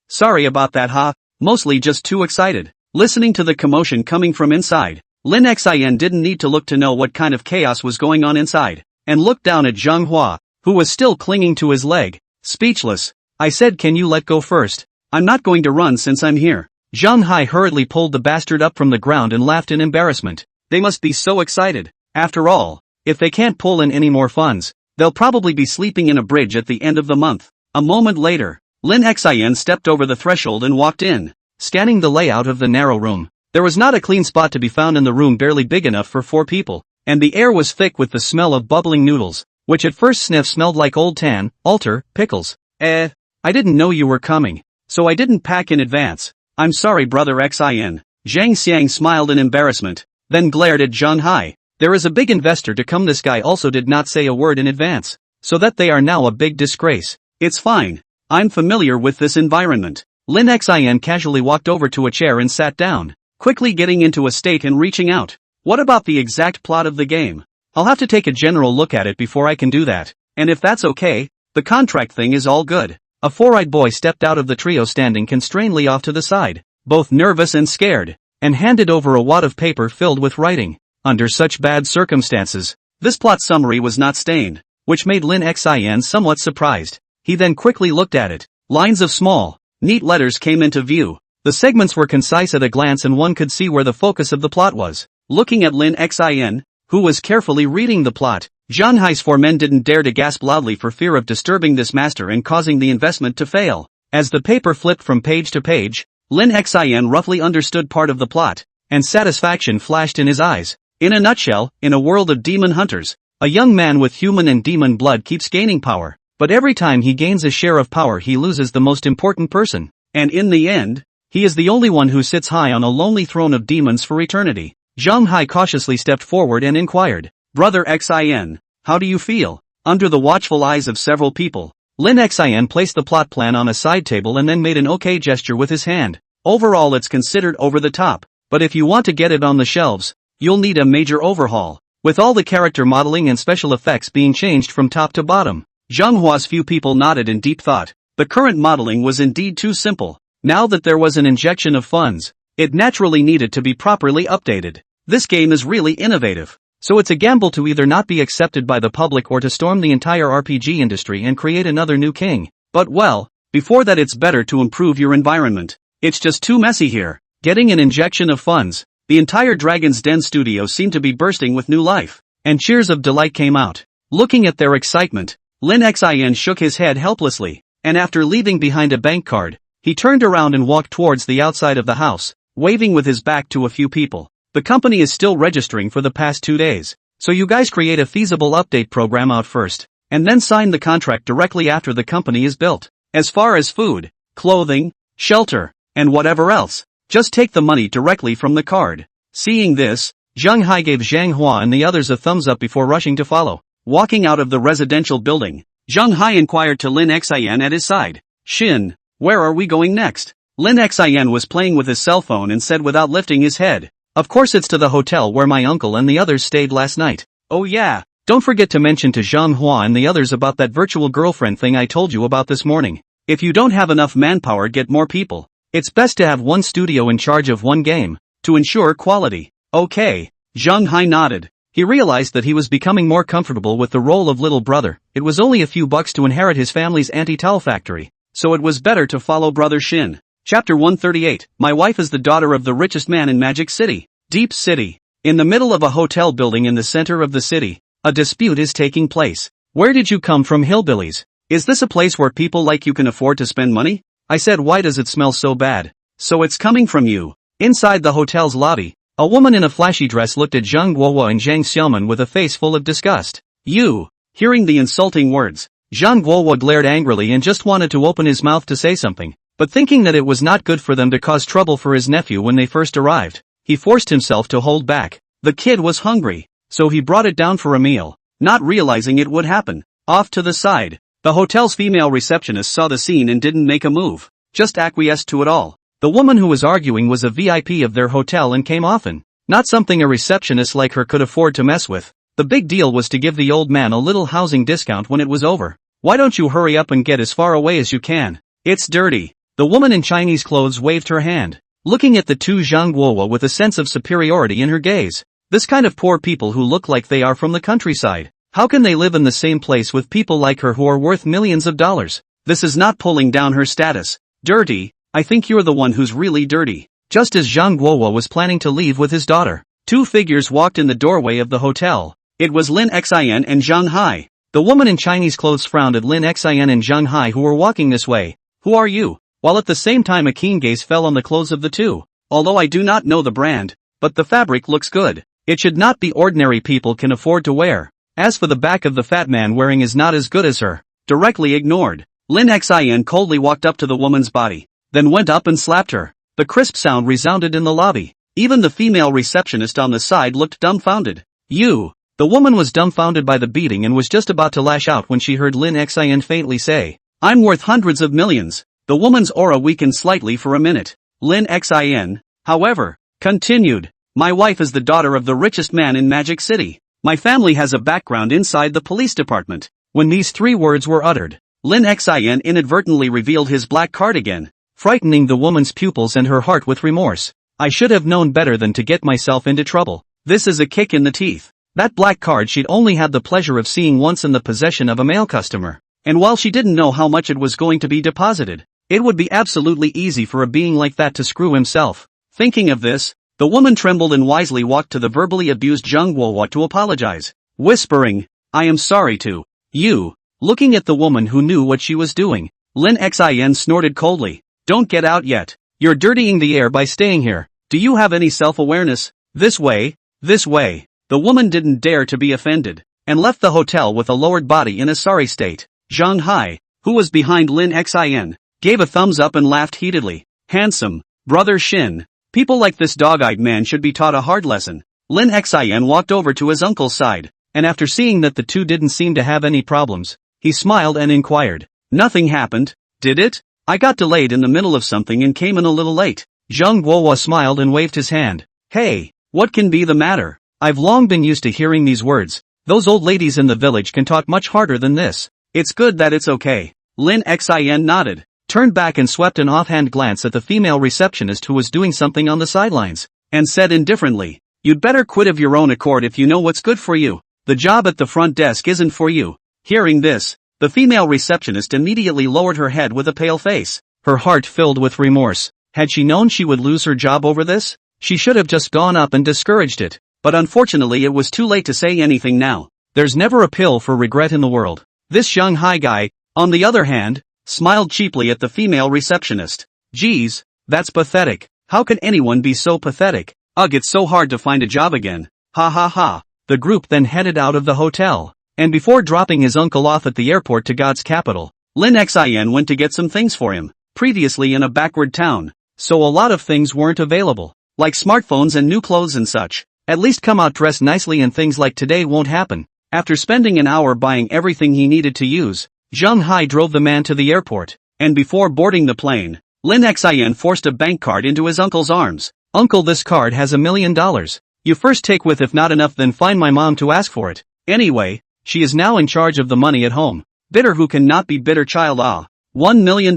Sorry about that, huh? Mostly just too excited. Listening to the commotion coming from inside, Lin Xin didn't need to look to know what kind of chaos was going on inside, and looked down at Zhang Hua, who was still clinging to his leg, speechless. I said, can you let go first? I'm not going to run since I'm here. Zhang Hai hurriedly pulled the bastard up from the ground and laughed in embarrassment. They must be so excited. After all, if they can't pull in any more funds, they'll probably be sleeping in a bridge at the end of the month. A moment later, Lin Xin stepped over the threshold and walked in. Scanning the layout of the narrow room, there was not a clean spot to be found in the room barely big enough for 4 people, and the air was thick with the smell of bubbling noodles, which at first sniff smelled like old tan, altar, pickles. I didn't know you were coming, so I didn't pack in advance. I'm sorry, brother Xin. Zhang Xiang smiled in embarrassment, then glared at Zhang Hai. There is a big investor to come. This guy also did not say a word in advance, so that they are now a big disgrace. It's fine. I'm familiar with this environment. Lin Xin casually walked over to a chair and sat down, quickly getting into a state and reaching out. What about the exact plot of the game? I'll have to take a general look at it before I can do that, and if that's okay, the contract thing is all good. A 4-eyed boy stepped out of the trio standing constrainedly off to the side, both nervous and scared, and handed over a wad of paper filled with writing. Under such bad circumstances, this plot summary was not stained, which made Lin Xin somewhat surprised. He then quickly looked at it. Lines of small, neat letters came into view. The segments were concise at a glance and one could see where the focus of the plot was. Looking at Lin Xin, who was carefully reading the plot, Zhang Hai's 4 men didn't dare to gasp loudly for fear of disturbing this master and causing the investment to fail. As the paper flipped from page to page, Lin Xin roughly understood part of the plot, and satisfaction flashed in his eyes. In a nutshell, in a world of demon hunters, a young man with human and demon blood keeps gaining power, but every time he gains a share of power he loses the most important person, and in the end, he is the only one who sits high on a lonely throne of demons for eternity. Zhang Hai cautiously stepped forward and inquired, Brother Xin, how do you feel? Under the watchful eyes of several people, Lin Xin placed the plot plan on a side table and then made an OK gesture with his hand. Overall it's considered over the top, but if you want to get it on the shelves, you'll need a major overhaul, with all the character modeling and special effects being changed from top to bottom. Zhang Hua's few people nodded in deep thought. The current modeling was indeed too simple. Now that there was an injection of funds, it naturally needed to be properly updated. This game is really innovative, so it's a gamble to either not be accepted by the public or to storm the entire RPG industry and create another new king. But well, before that it's better to improve your environment. It's just too messy here. Getting an injection of funds. The entire Dragon's Den studio seemed to be bursting with new life, and cheers of delight came out. Looking at their excitement, Lin Xin shook his head helplessly, and after leaving behind a bank card, he turned around and walked towards the outside of the house, waving with his back to a few people. The company is still registering for the past 2 days, so you guys create a feasible update program out first, and then sign the contract directly after the company is built. As far as food, clothing, shelter, and whatever else, just take the money directly from the card. Seeing this, Zhang Hai gave Zhang Hua and the others a thumbs up before rushing to follow. Walking out of the residential building, Zhang Hai inquired to Lin Xin at his side, Shin, where are we going next? Lin Xin was playing with his cell phone and said without lifting his head, of course it's to the hotel where my uncle and the others stayed last night. Oh yeah, don't forget to mention to Zhang Hua and the others about that virtual girlfriend thing I told you about this morning. If you don't have enough manpower, get more people. It's best to have one studio in charge of one game, to ensure quality. Okay, Zhang Hai nodded. He realized that he was becoming more comfortable with the role of little brother. It was only a few bucks to inherit his family's anti-towel factory, so it was better to follow brother Shin. Chapter 138, My wife is the daughter of the richest man in Magic City. Deep City. In the middle of a hotel building in the center of the city, a dispute is taking place. Where did you come from, hillbillies? Is this a place where people like you can afford to spend money? I said, why does it smell so bad? So it's coming from you. Inside the hotel's lobby, a woman in a flashy dress looked at Zhang Guowo and Zhang Xiaoman with a face full of disgust. You! Hearing the insulting words, Zhang Guowo glared angrily and just wanted to open his mouth to say something, but thinking that it was not good for them to cause trouble for his nephew when they first arrived, he forced himself to hold back. The kid was hungry, so he brought it down for a meal, not realizing it would happen. Off to the side, The hotel's female receptionist saw the scene and didn't make a move, just acquiesced to it all. The woman who was arguing was a VIP of their hotel and came often. Not something a receptionist like her could afford to mess with. The big deal was to give the old man a little housing discount when it was over. Why don't you hurry up and get as far away as you can? It's dirty. The woman in Chinese clothes waved her hand, looking at the two Zhang Guowa with a sense of superiority in her gaze. This kind of poor people who look like they are from the countryside. How can they live in the same place with people like her who are worth millions of dollars? This is not pulling down her status. Dirty? I think you're the one who's really dirty. Just as Zhang Guowa was planning to leave with his daughter, two figures walked in the doorway of the hotel. It was Lin Xian and Zhang Hai. The woman in Chinese clothes frowned at Lin Xian and Zhang Hai who were walking this way. Who are you? While at the same time a keen gaze fell on the clothes of the two. Although I do not know the brand, but the fabric looks good. It should not be ordinary people can afford to wear. As for the back of the fat man wearing is not as good as her. Directly ignored. Lin Xian coldly walked up to the woman's body, then went up and slapped her. The crisp sound resounded in the lobby. Even the female receptionist on the side looked dumbfounded. You! The woman was dumbfounded by the beating and was just about to lash out when she heard Lin Xian faintly say, I'm worth hundreds of millions. The woman's aura weakened slightly for a minute. Lin Xian, however, continued, my wife is the daughter of the richest man in Magic City. My family has a background inside the police department. When these three words were uttered, Lin Xian inadvertently revealed his black card again, frightening the woman's pupils and her heart with remorse. I should have known better than to get myself into trouble. This is a kick in the teeth. That black card she'd only had the pleasure of seeing once in the possession of a male customer. And while she didn't know how much it was going to be deposited, it would be absolutely easy for a being like that to screw himself. Thinking of this, the woman trembled and wisely walked to the verbally abused Zhang Guowa to apologize, whispering, I am sorry to you. Looking at the woman who knew what she was doing, Lin Xian snorted coldly, don't get out yet. You're dirtying the air by staying here. Do you have any self-awareness? This way, this way. The woman didn't dare to be offended, and left the hotel with a lowered body in a sorry state. Zhang Hai, who was behind Lin Xian, gave a thumbs up and laughed heatedly. Handsome, brother Shin. People like this dog-eyed man should be taught a hard lesson. Lin Xian walked over to his uncle's side, and after seeing that the two didn't seem to have any problems, he smiled and inquired. Nothing happened, did it? I got delayed in the middle of something and came in a little late. Zhang Guowa smiled and waved his hand. Hey, what can be the matter? I've long been used to hearing these words. Those old ladies in the village can talk much harder than this. It's good that it's okay. Lin Xian nodded, turned back and swept an offhand glance at the female receptionist who was doing something on the sidelines, and said indifferently, you'd better quit of your own accord if you know what's good for you. The job at the front desk isn't for you. Hearing this, the female receptionist immediately lowered her head with a pale face, her heart filled with remorse. Had she known she would lose her job over this, she should have just gone up and discouraged it. But unfortunately it was too late to say anything now. There's never a pill for regret in the world. This Zhang Hai guy, on the other hand, smiled cheaply at the female receptionist. Geez, that's pathetic. How can anyone be so pathetic? Ugh, it's so hard to find a job again. Ha ha ha. The group then headed out of the hotel. And before dropping his uncle off at the airport to God's capital, Lin Xian went to get some things for him, previously in a backward town. So a lot of things weren't available, like smartphones and new clothes and such. At least come out dressed nicely and things like today won't happen. After spending an hour buying everything he needed to use, Zhang Hai drove the man to the airport, and before boarding the plane, Lin Xian forced a bank card into his uncle's arms. Uncle, this card has $1 million. You first take with, if not enough then find my mom to ask for it. Anyway, she is now in charge of the money at home. Bitter who cannot be bitter child. $1 million.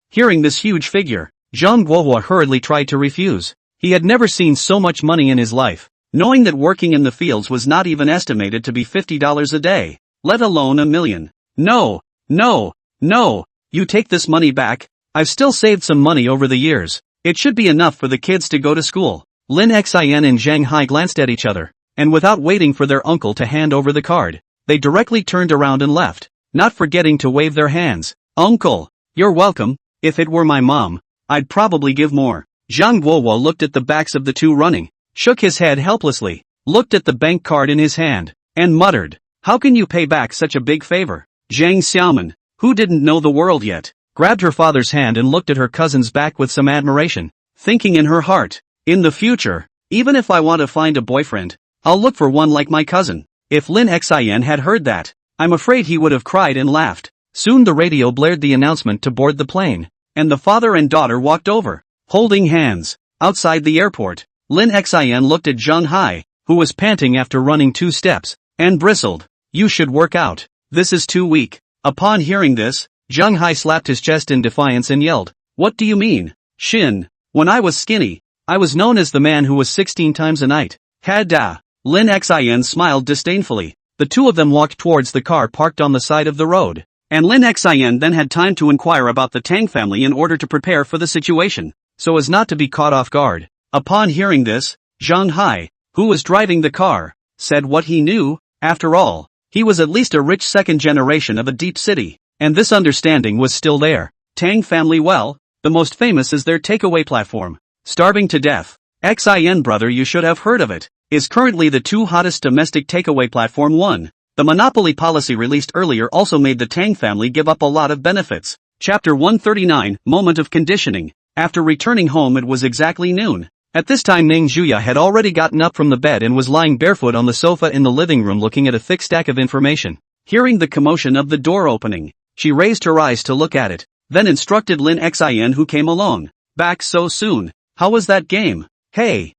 Hearing this huge figure, Zhang Guohua hurriedly tried to refuse. He had never seen so much money in his life. Knowing that working in the fields was not even estimated to be $50 a day, let alone $1 million. No, no, no, you take this money back. I've still saved some money over the years. It should be enough for the kids to go to school. Lin Xian and Zhang Hai glanced at each other, and without waiting for their uncle to hand over the card, they directly turned around and left, not forgetting to wave their hands. Uncle, you're welcome. If it were my mom, I'd probably give more. Zhang Guohua looked at the backs of the two running, shook his head helplessly, looked at the bank card in his hand, and muttered, how can you pay back such a big favor? Zhang Xiaoman, who didn't know the world yet, grabbed her father's hand and looked at her cousin's back with some admiration, thinking in her heart, in the future, even if I want to find a boyfriend, I'll look for one like my cousin. If Lin Xian had heard that, I'm afraid he would have cried and laughed. Soon the radio blared the announcement to board the plane, and the father and daughter walked over, holding hands. Outside the airport, Lin Xin looked at Zheng Hai, who was panting after running 2 steps, and bristled. You should work out. This is too weak. Upon hearing this, Zheng Hai slapped his chest in defiance and yelled, What do you mean, Shin? When I was skinny, I was known as the man who was 16 times a night. Ha-da. Lin Xin smiled disdainfully. The two of them walked towards the car parked on the side of the road, and Lin Xin then had time to inquire about the Tang family in order to prepare for the situation, so as not to be caught off guard. Upon hearing this, Zheng Hai, who was driving the car, said what he knew. After all, he was at least a rich second generation of a deep city, and this understanding was still there. Tang family, well, the most famous is their takeaway platform. Starving to death. Xin brother, you should have heard of it, is currently the 2 hottest domestic takeaway platform. 1. The monopoly policy released earlier also made the Tang family give up a lot of benefits. Chapter 139, Moment of Conditioning. After returning home it was exactly noon. At this time Ning Zhuya had already gotten up from the bed and was lying barefoot on the sofa in the living room looking at a thick stack of information. Hearing the commotion of the door opening, she raised her eyes to look at it, then instructed Lin Xin who came along. Back so soon? How was that game? Hey,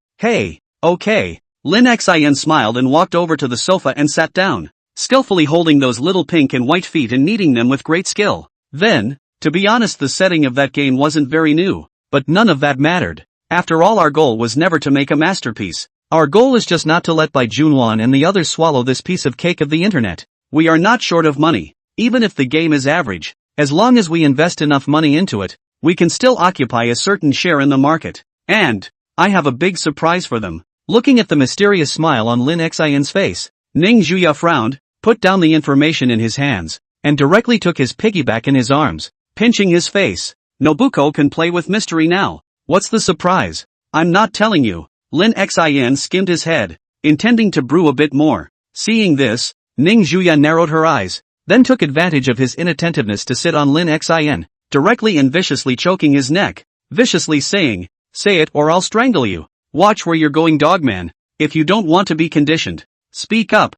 okay. Lin Xin smiled and walked over to the sofa and sat down, skillfully holding those little pink and white feet and kneading them with great skill. Then, to be honest, the setting of that game wasn't very new, but none of that mattered. After all, our goal was never to make a masterpiece. Our goal is just not to let Bai Junwan and the others swallow this piece of cake of the internet. We are not short of money, even if the game is average. As long as we invest enough money into it, we can still occupy a certain share in the market. And I have a big surprise for them. Looking at the mysterious smile on Lin Xin's face, Ning Zhuya frowned, put down the information in his hands, and directly took his piggyback in his arms, pinching his face. Nobuko can play with mystery now. What's the surprise? I'm not telling you. Lin Xin skimmed his head, intending to brew a bit more. Seeing this, Ning Zhuya narrowed her eyes, then took advantage of his inattentiveness to sit on Lin Xin, directly and viciously choking his neck, viciously saying, Say it or I'll strangle you. Watch where you're going, dogman. If you don't want to be conditioned, speak up.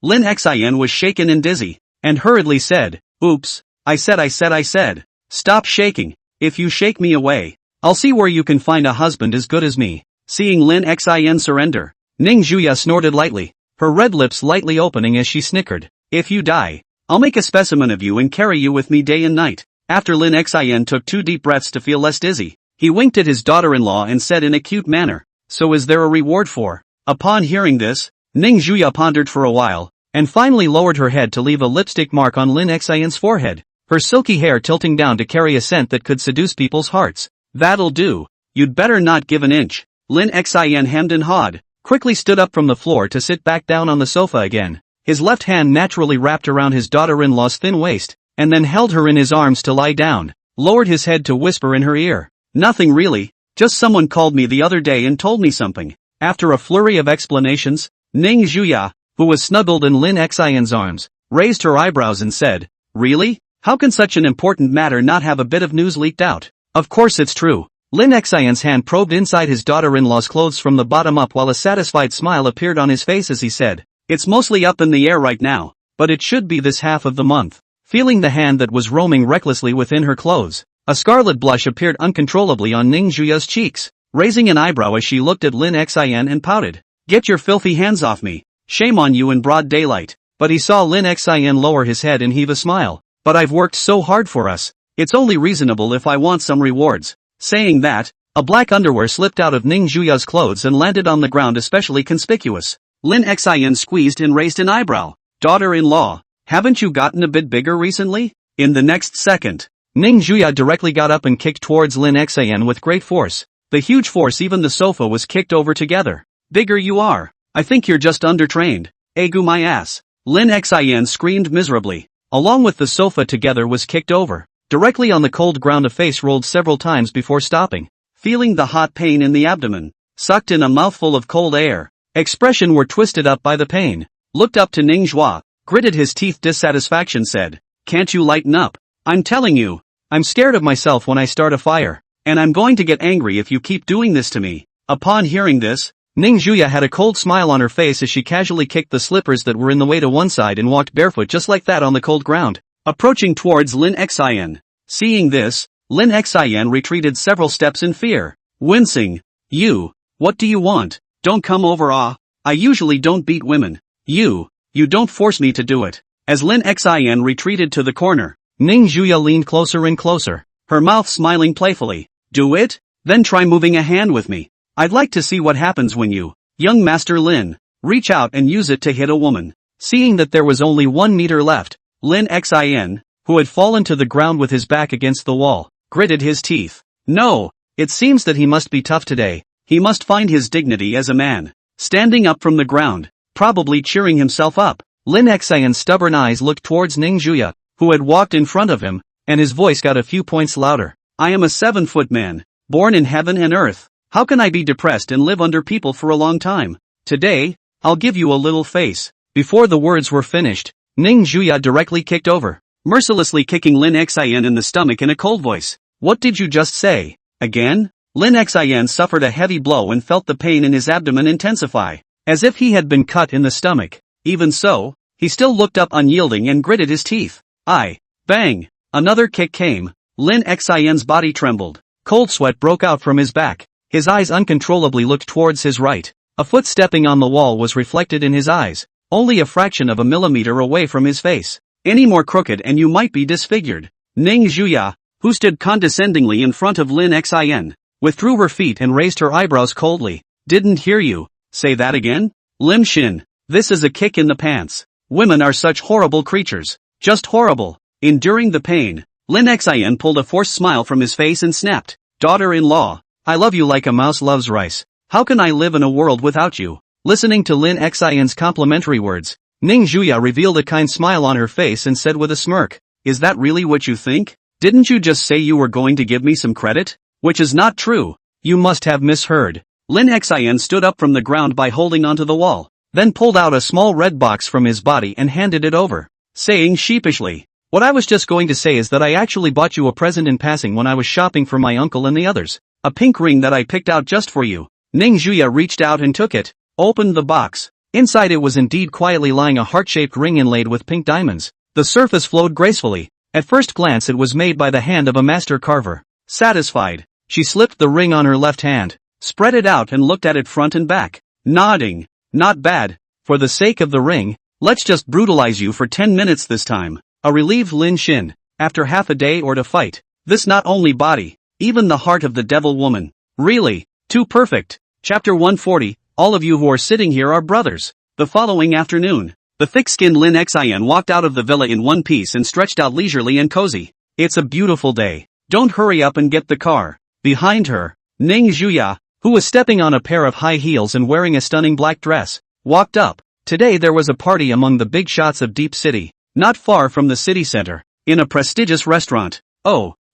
Lin Xin was shaken and dizzy, and hurriedly said, Oops, I said. Stop shaking. If you shake me away, I'll see where you can find a husband as good as me. Seeing Lin Xin surrender, Ning Zhuya snorted lightly, her red lips lightly opening as she snickered. If you die, I'll make a specimen of you and carry you with me day and night. After Lin Xin took 2 deep breaths to feel less dizzy, he winked at his daughter-in-law and said in a cute manner, So is there a reward for? Upon hearing this, Ning Zhuya pondered for a while, and finally lowered her head to leave a lipstick mark on Lin Xin's forehead, her silky hair tilting down to carry a scent that could seduce people's hearts. That'll do. You'd better not give an inch. Lin Xin hemmed and hawed, quickly stood up from the floor to sit back down on the sofa again. His left hand naturally wrapped around his daughter-in-law's thin waist, and then held her in his arms to lie down, lowered his head to whisper in her ear. Nothing really, just someone called me the other day and told me something. After a flurry of explanations, Ning Zhuya, who was snuggled in Lin Xin's arms, raised her eyebrows and said, Really? How can such an important matter not have a bit of news leaked out? Of course it's true. Lin Xin's hand probed inside his daughter-in-law's clothes from the bottom up while a satisfied smile appeared on his face as he said, It's mostly up in the air right now, but it should be this half of the month. Feeling the hand that was roaming recklessly within her clothes, a scarlet blush appeared uncontrollably on Ning Zhuya's cheeks, raising an eyebrow as she looked at Lin Xin and pouted. Get your filthy hands off me. Shame on you in broad daylight. But he saw Lin Xin lower his head and heave a smile. But I've worked so hard for us. It's only reasonable if I want some rewards. Saying that, a black underwear slipped out of Ning Zhuya's clothes and landed on the ground especially conspicuous. Lin Xin squeezed and raised an eyebrow. Daughter-in-law, haven't you gotten a bit bigger recently? In the next second, Ning Zhuya directly got up and kicked towards Lin Xin with great force. The huge force even the sofa was kicked over together. Bigger you are. I think you're just undertrained. Egu my ass. Lin Xin screamed miserably. Along with the sofa together was kicked over. Directly on the cold ground a face rolled several times before stopping. Feeling the hot pain in the abdomen. Sucked in a mouthful of cold air. Expression were twisted up by the pain. Looked up to Ning Zhuya, gritted his teeth dissatisfaction said, Can't you lighten up? I'm telling you. I'm scared of myself when I start a fire, and I'm going to get angry if you keep doing this to me. Upon hearing this, Ning Zhuya had a cold smile on her face as she casually kicked the slippers that were in the way to one side and walked barefoot just like that on the cold ground. approaching towards Lin Xin. Seeing this, Lin Xin retreated several steps in fear, wincing. You, what do you want? Don't come over. I usually don't beat women. You don't force me to do it. As Lin Xin retreated to the corner, Ning Juya leaned closer and closer, her mouth smiling playfully. Do it? Then try moving a hand with me. I'd like to see what happens when you, young Master Lin, reach out and use it to hit a woman. Seeing that there was only 1 meter left, Lin Xin, who had fallen to the ground with his back against the wall, gritted his teeth. No, it seems that he must be tough today. He must find his dignity as a man. Standing up from the ground, probably cheering himself up, Lin Xion's stubborn eyes looked towards Ning Juya, who had walked in front of him, and his voice got a few points louder. I am a 7-foot man, born in heaven and earth. How can I be depressed and live under people for a long time? Today, I'll give you a little face. Before the words were finished, Ning Juya directly kicked over, mercilessly kicking Lin Xian in the stomach in a cold voice. What did you just say? Again? Lin Xian suffered a heavy blow and felt the pain in his abdomen intensify, as if he had been cut in the stomach. Even so, he still looked up unyielding and gritted his teeth. Bang! Another kick came. Lin Xian's body trembled. Cold sweat broke out from his back. His eyes uncontrollably looked towards his right. A foot stepping on the wall was reflected in his eyes, only a fraction of a millimeter away from his face. Any more crooked and you might be disfigured. Ning Juya, who stood condescendingly in front of Lin Xian, withdrew her feet and raised her eyebrows coldly. Didn't hear you. Say that again? Lim Shin, this is a kick in the pants. Women are such horrible creatures. Just horrible. Enduring the pain, Lin Xian pulled a forced smile from his face and snapped. Daughter-in-law, I love you like a mouse loves rice. How can I live in a world without you? Listening to Lin Xian's complimentary words, Ning Juya revealed a kind smile on her face and said with a smirk, is that really what you think? Didn't you just say you were going to give me some credit? Which is not true. You must have misheard. Lin Xian stood up from the ground by holding onto the wall, then pulled out a small red box from his body and handed it over, saying sheepishly, what I was just going to say is that I actually bought you a present in passing when I was shopping for my uncle and the others. A pink ring that I picked out just for you. Ning Juya reached out and took it, opened the box. Inside it was indeed quietly lying a heart-shaped ring inlaid with pink diamonds. The surface flowed gracefully. At first glance it was made by the hand of a master carver. Satisfied, she slipped the ring on her left hand, spread it out and looked at it front and back, nodding. Not bad. For the sake of the ring, let's just brutalize you for 10 minutes this time. A relieved Lin Shin, after half a day or to fight. This not only body, even the heart of the devil woman. Really, too perfect. Chapter 140, all of you who are sitting here are brothers. The following afternoon, the thick-skinned Lin Xian walked out of the villa in one piece and stretched out leisurely and cozy. It's a beautiful day. Don't hurry up and get the car. Behind her, Ning Juya, who was stepping on a pair of high heels and wearing a stunning black dress, walked up. Today there was a party among the big shots of Deep City, not far from the city center, in a prestigious restaurant.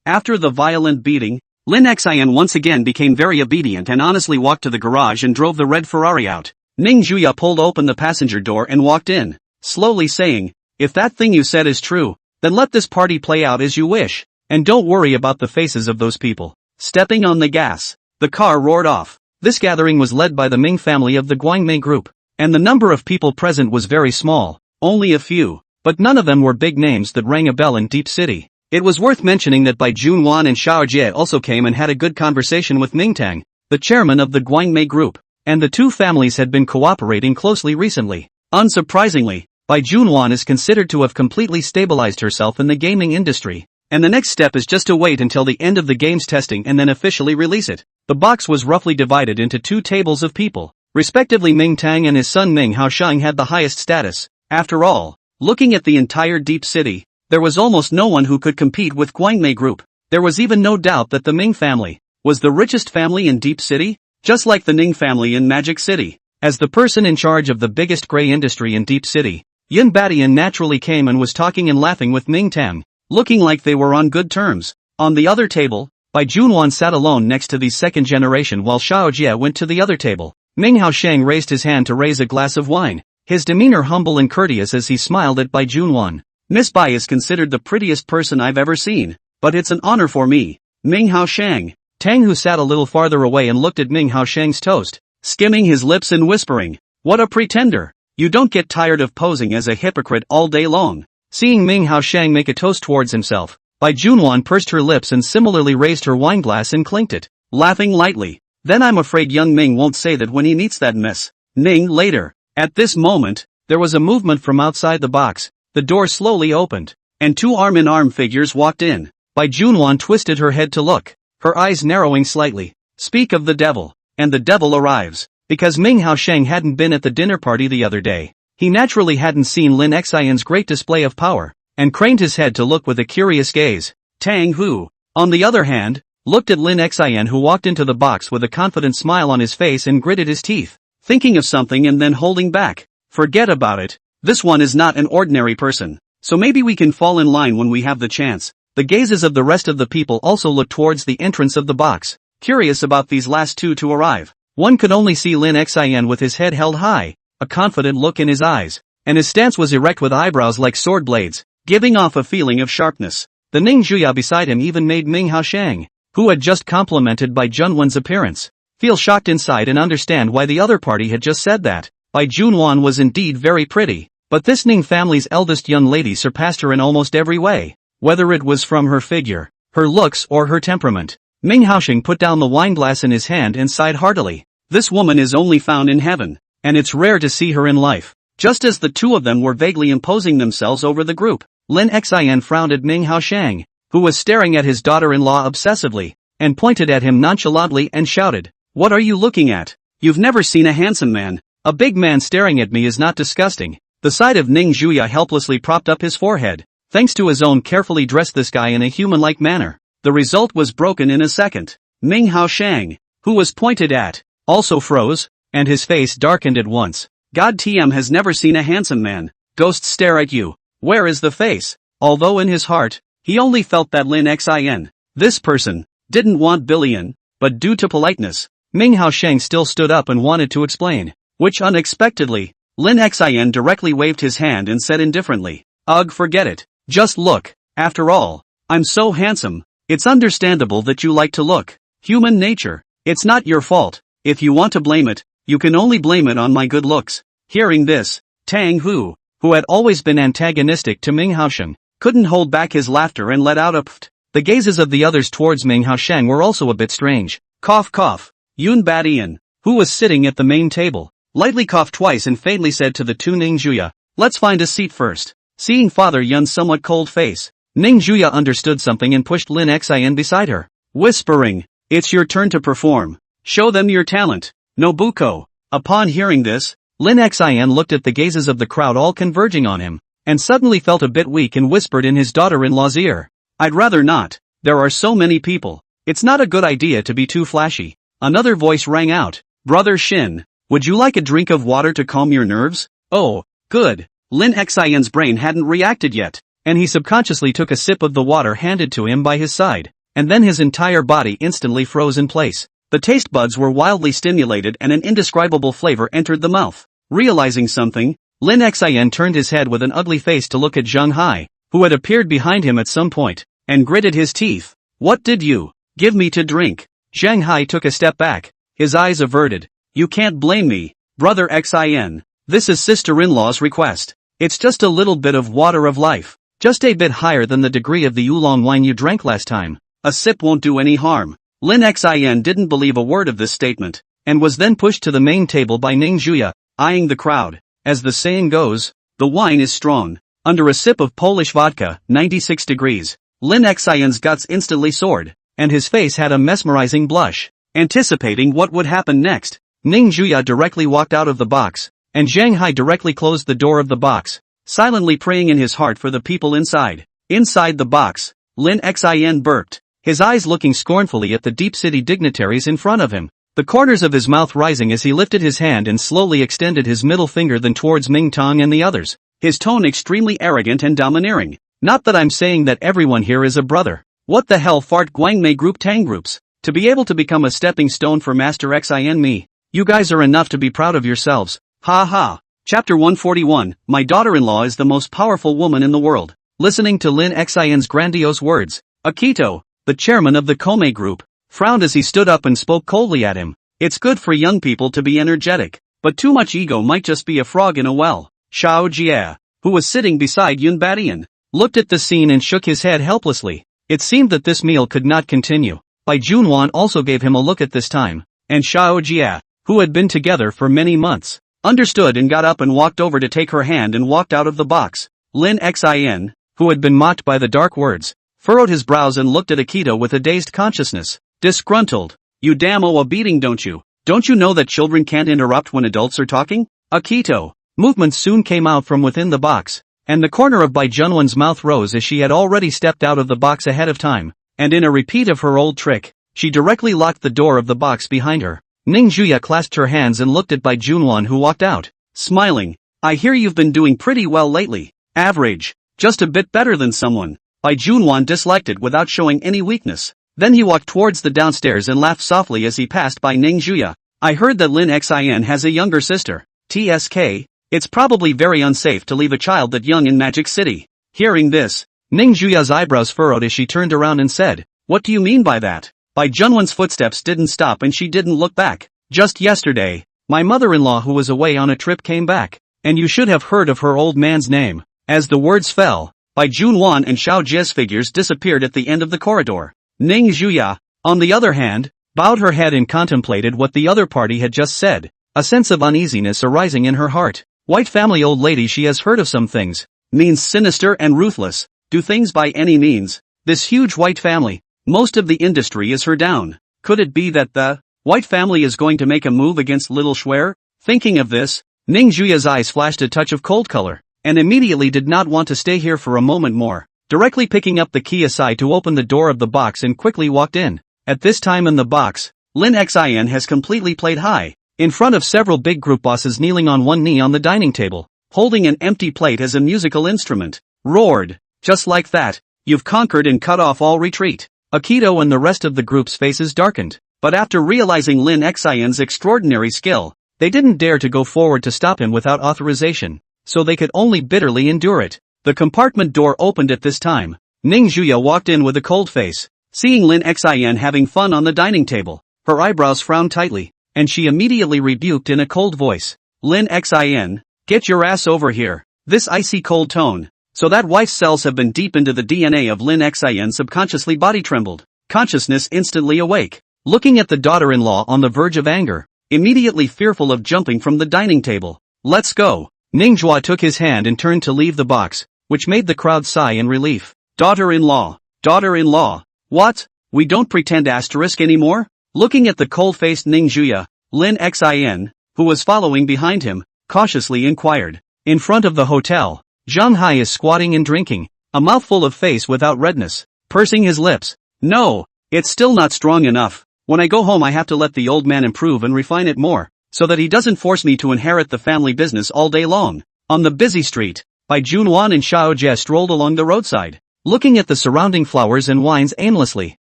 After the violent beating, Lin Xian once again became very obedient and honestly walked to the garage and drove the red Ferrari out. Ning Juya pulled open the passenger door and walked in, slowly saying, if that thing you said is true, then let this party play out as you wish, and don't worry about the faces of those people. Stepping on the gas, the car roared off. This gathering was led by the Ming family of the Guangmei group, and the number of people present was very small, only a few, but none of them were big names that rang a bell in Deep City. It was worth mentioning that Bai Junwan and Xiao Jie also came and had a good conversation with Ming Tang, the chairman of the Guangmei group, and the two families had been cooperating closely recently. Unsurprisingly, Bai Junwan is considered to have completely stabilized herself in the gaming industry, and the next step is just to wait until the end of the game's testing and then officially release it. The box was roughly divided into two tables of people. Respectively, Ming Tang and his son Ming Haosheng had the highest status. After all, looking at the entire Deep City, there was almost no one who could compete with Guangmei Group. There was even no doubt that the Ming family was the richest family in Deep City, just like the Ning family in Magic City. As the person in charge of the biggest gray industry in Deep City, Yin Badian naturally came and was talking and laughing with Ming Tang, looking like they were on good terms. On the other table, Bai Junwan sat alone next to the second generation while Xiao Jie went to the other table. Ming Haosheng raised his hand to raise a glass of wine, his demeanor humble and courteous as he smiled at Bai Junwan. Miss Bai is considered the prettiest person I've ever seen, but it's an honor for me. Ming Haosheng. Tang, who sat a little farther away and looked at Ming Haosheng's toast, skimming his lips and whispering, what a pretender. You don't get tired of posing as a hypocrite all day long. Seeing Ming Haoshang make a toast towards himself, Bai Junwan pursed her lips and similarly raised her wineglass and clinked it, laughing lightly. Then I'm afraid young Ming won't say that when he meets that Miss Ning later. At this moment, there was a movement from outside the box, the door slowly opened, and two arm-in-arm figures walked in. Bai Junwan twisted her head to look, her eyes narrowing slightly. Speak of the devil, and the devil arrives. Because Ming Haoshang hadn't been at the dinner party the other day, he naturally hadn't seen Lin Xian's great display of power, and craned his head to look with a curious gaze. Tang Hu, on the other hand, looked at Lin Xian, who walked into the box with a confident smile on his face and gritted his teeth, thinking of something and then holding back. Forget about it, this one is not an ordinary person, so maybe we can fall in line when we have the chance. The gazes of the rest of the people also looked towards the entrance of the box, curious about these last two to arrive. One could only see Lin Xian with his head held high, a confident look in his eyes, and his stance was erect with eyebrows like sword blades, giving off a feeling of sharpness. The Ning Zhuya beside him even made Ming Haoshang, who had just complimented Bai Junwan's appearance, feel shocked inside and understand why the other party had just said that. Bai Junwan was indeed very pretty, but this Ning family's eldest young lady surpassed her in almost every way, whether it was from her figure, her looks or her temperament. Ming Haoshang put down the wineglass in his hand and sighed heartily. This woman is only found in heaven, and it's rare to see her in life. Just as the two of them were vaguely imposing themselves over the group, Lin Xian frowned at Ming Haoshang, who was staring at his daughter-in-law obsessively, and pointed at him nonchalantly and shouted, "What are you looking at? You've never seen a handsome man. A big man staring at me is not disgusting." The sight of Ning Zhuya helplessly propped up his forehead. Thanks to his own carefully dressed this guy in a human-like manner, the result was broken in a second. Ming Haoshang, who was pointed at, also froze, and his face darkened at once. God TM has never seen a handsome man. Ghosts stare at you. Where is the face? Although in his heart, he only felt that Lin Xian, this person, didn't want billion, but due to politeness, Ming Haoshang still stood up and wanted to explain, which unexpectedly, Lin Xian directly waved his hand and said indifferently, "Ugh, forget it. Just look. After all, I'm so handsome. It's understandable that you like to look. Human nature. It's not your fault. If you want to blame it, you can only blame it on my good looks." Hearing this, Tang Hu, who had always been antagonistic to Ming Haoshang, couldn't hold back his laughter and let out a pft. The gazes of the others towards Ming Haoshang were also a bit strange. Cough cough. Yun Badian, who was sitting at the main table, lightly coughed twice and faintly said to the two Ning Zhuya, "Let's find a seat first." Seeing Father Yun's somewhat cold face, Ning Zhuya understood something and pushed Lin Xian beside her, whispering, "It's your turn to perform. Show them your talent, Nobuko." Upon hearing this, Lin Xian looked at the gazes of the crowd all converging on him, and suddenly felt a bit weak and whispered in his daughter-in-law's ear, "I'd rather not. There are so many people. It's not a good idea to be too flashy." Another voice rang out, "Brother Shin, would you like a drink of water to calm your nerves?" Oh, good. Lin Xian's brain hadn't reacted yet, and he subconsciously took a sip of the water handed to him by his side, and then his entire body instantly froze in place. The taste buds were wildly stimulated and an indescribable flavor entered the mouth. Realizing something, Lin Xian turned his head with an ugly face to look at Zheng Hai, who had appeared behind him at some point, and gritted his teeth. "What did you give me to drink?" Zheng Hai took a step back, his eyes averted. "You can't blame me, Brother Xin. This is sister-in-law's request. It's just a little bit of water of life, just a bit higher than the degree of the oolong wine you drank last time. A sip won't do any harm." Lin Xian didn't believe a word of this statement, and was then pushed to the main table by Ning Zhuya, eyeing the crowd. As the saying goes, the wine is strong. Under a sip of Polish vodka, 96 degrees, Lin Xian's guts instantly soared, and his face had a mesmerizing blush. Anticipating what would happen next, Ning Zhuya directly walked out of the box, and Zhang Hai directly closed the door of the box, silently praying in his heart for the people inside. Inside the box, Lin Xian burped, his eyes looking scornfully at the deep city dignitaries in front of him, the corners of his mouth rising as he lifted his hand and slowly extended his middle finger then towards Ming Tong and the others, his tone extremely arrogant and domineering. "Not that I'm saying that everyone here is a brother. What the hell fart Guangmei group Tang groups? To be able to become a stepping stone for Master Xin me. You guys are enough to be proud of yourselves. Ha ha." Chapter 141, My daughter-in-law is the most powerful woman in the world. Listening to Lin Xian's grandiose words, Akito, the chairman of the Komei group, frowned as he stood up and spoke coldly at him. "It's good for young people to be energetic, but too much ego might just be a frog in a well." Xiao Jie, who was sitting beside Yun Badian, looked at the scene and shook his head helplessly. It seemed that this meal could not continue. Bai Junwan also gave him a look at this time, and Xiao Jia, who had been together for many months, understood and got up and walked over to take her hand and walked out of the box. Lin Xin, who had been mocked by the dark words, furrowed his brows and looked at Akito with a dazed consciousness. Disgruntled. You damn owe a beating, don't you? Don't you know that children can't interrupt when adults are talking? Akito. Movement soon came out from within the box, and the corner of Bai Junwan's mouth rose as she had already stepped out of the box ahead of time, and in a repeat of her old trick, she directly locked the door of the box behind her. Ning Juya clasped her hands and looked at Bai Junwan, who walked out, smiling. I hear you've been doing pretty well lately. Average. Just a bit better than someone. Bai Junwan disliked it without showing any weakness. Then he walked towards the downstairs and laughed softly as he passed by Ning Juya. I heard that Lin Xin has a younger sister. TSK. It's probably very unsafe to leave a child that young in Magic City. Hearing this, Ning Juya's eyebrows furrowed as she turned around and said, What do you mean by that? Bai Junwan's footsteps didn't stop and she didn't look back. Just yesterday, my mother-in-law who was away on a trip came back, and you should have heard of her old man's name. As the words fell, Bai Junwan and Xiao Jie's figures disappeared at the end of the corridor. Ning Juya, on the other hand, bowed her head and contemplated what the other party had just said, a sense of uneasiness arising in her heart. White family old lady, she has heard of some things. Means sinister and ruthless, do things by any means. This huge white family, most of the industry is her down. Could it be that the white family is going to make a move against little Schwer? Thinking of this, Ning Juya's eyes flashed a touch of cold color, and immediately did not want to stay here for a moment more, directly picking up the key aside to open the door of the box and quickly walked in. At this time in the box, Lin Xin has completely played high, in front of several big group bosses kneeling on one knee on the dining table, holding an empty plate as a musical instrument, roared. Just like that, you've conquered and cut off all retreat. Akito and the rest of the group's faces darkened, but after realizing Lin Xion's extraordinary skill, they didn't dare to go forward to stop him without authorization, so they could only bitterly endure it. The compartment door opened at this time. Ning Juya walked in with a cold face, seeing Lin Xian having fun on the dining table. Her eyebrows frowned tightly, and she immediately rebuked in a cold voice. Lin Xin, get your ass over here. This icy cold tone, so that wife's cells have been deep into the DNA of Lin Xian subconsciously body trembled, consciousness instantly awake, looking at the daughter-in-law on the verge of anger, immediately fearful of jumping from the dining table. Let's go. Ning Jua took his hand and turned to leave the box, which made the crowd sigh in relief. Daughter-in-law. Daughter-in-law. What? We don't pretend asterisk anymore? Looking at the cold-faced Ning Juya, Lin Xin, who was following behind him, cautiously inquired. In front of the hotel, Zhang Hai is squatting and drinking, a mouthful of face without redness, pursing his lips. No, it's still not strong enough. When I go home I have to let the old man improve and refine it more, so that he doesn't force me to inherit the family business all day long. On the busy street, Bai Junwan and Xiao Jie strolled along the roadside, looking at the surrounding flowers and wines aimlessly.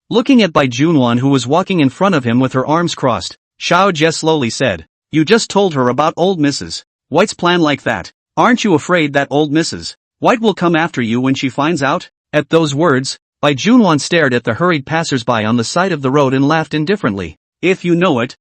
Looking at Bai Junwan, who was walking in front of him with her arms crossed, Xiao Jie slowly said, You just told her about old Mrs. White's plan like that. Aren't you afraid that old Mrs. White will come after you when she finds out? At those words, Bai Junwan stared at the hurried passers-by on the side of the road and laughed indifferently. If you know it,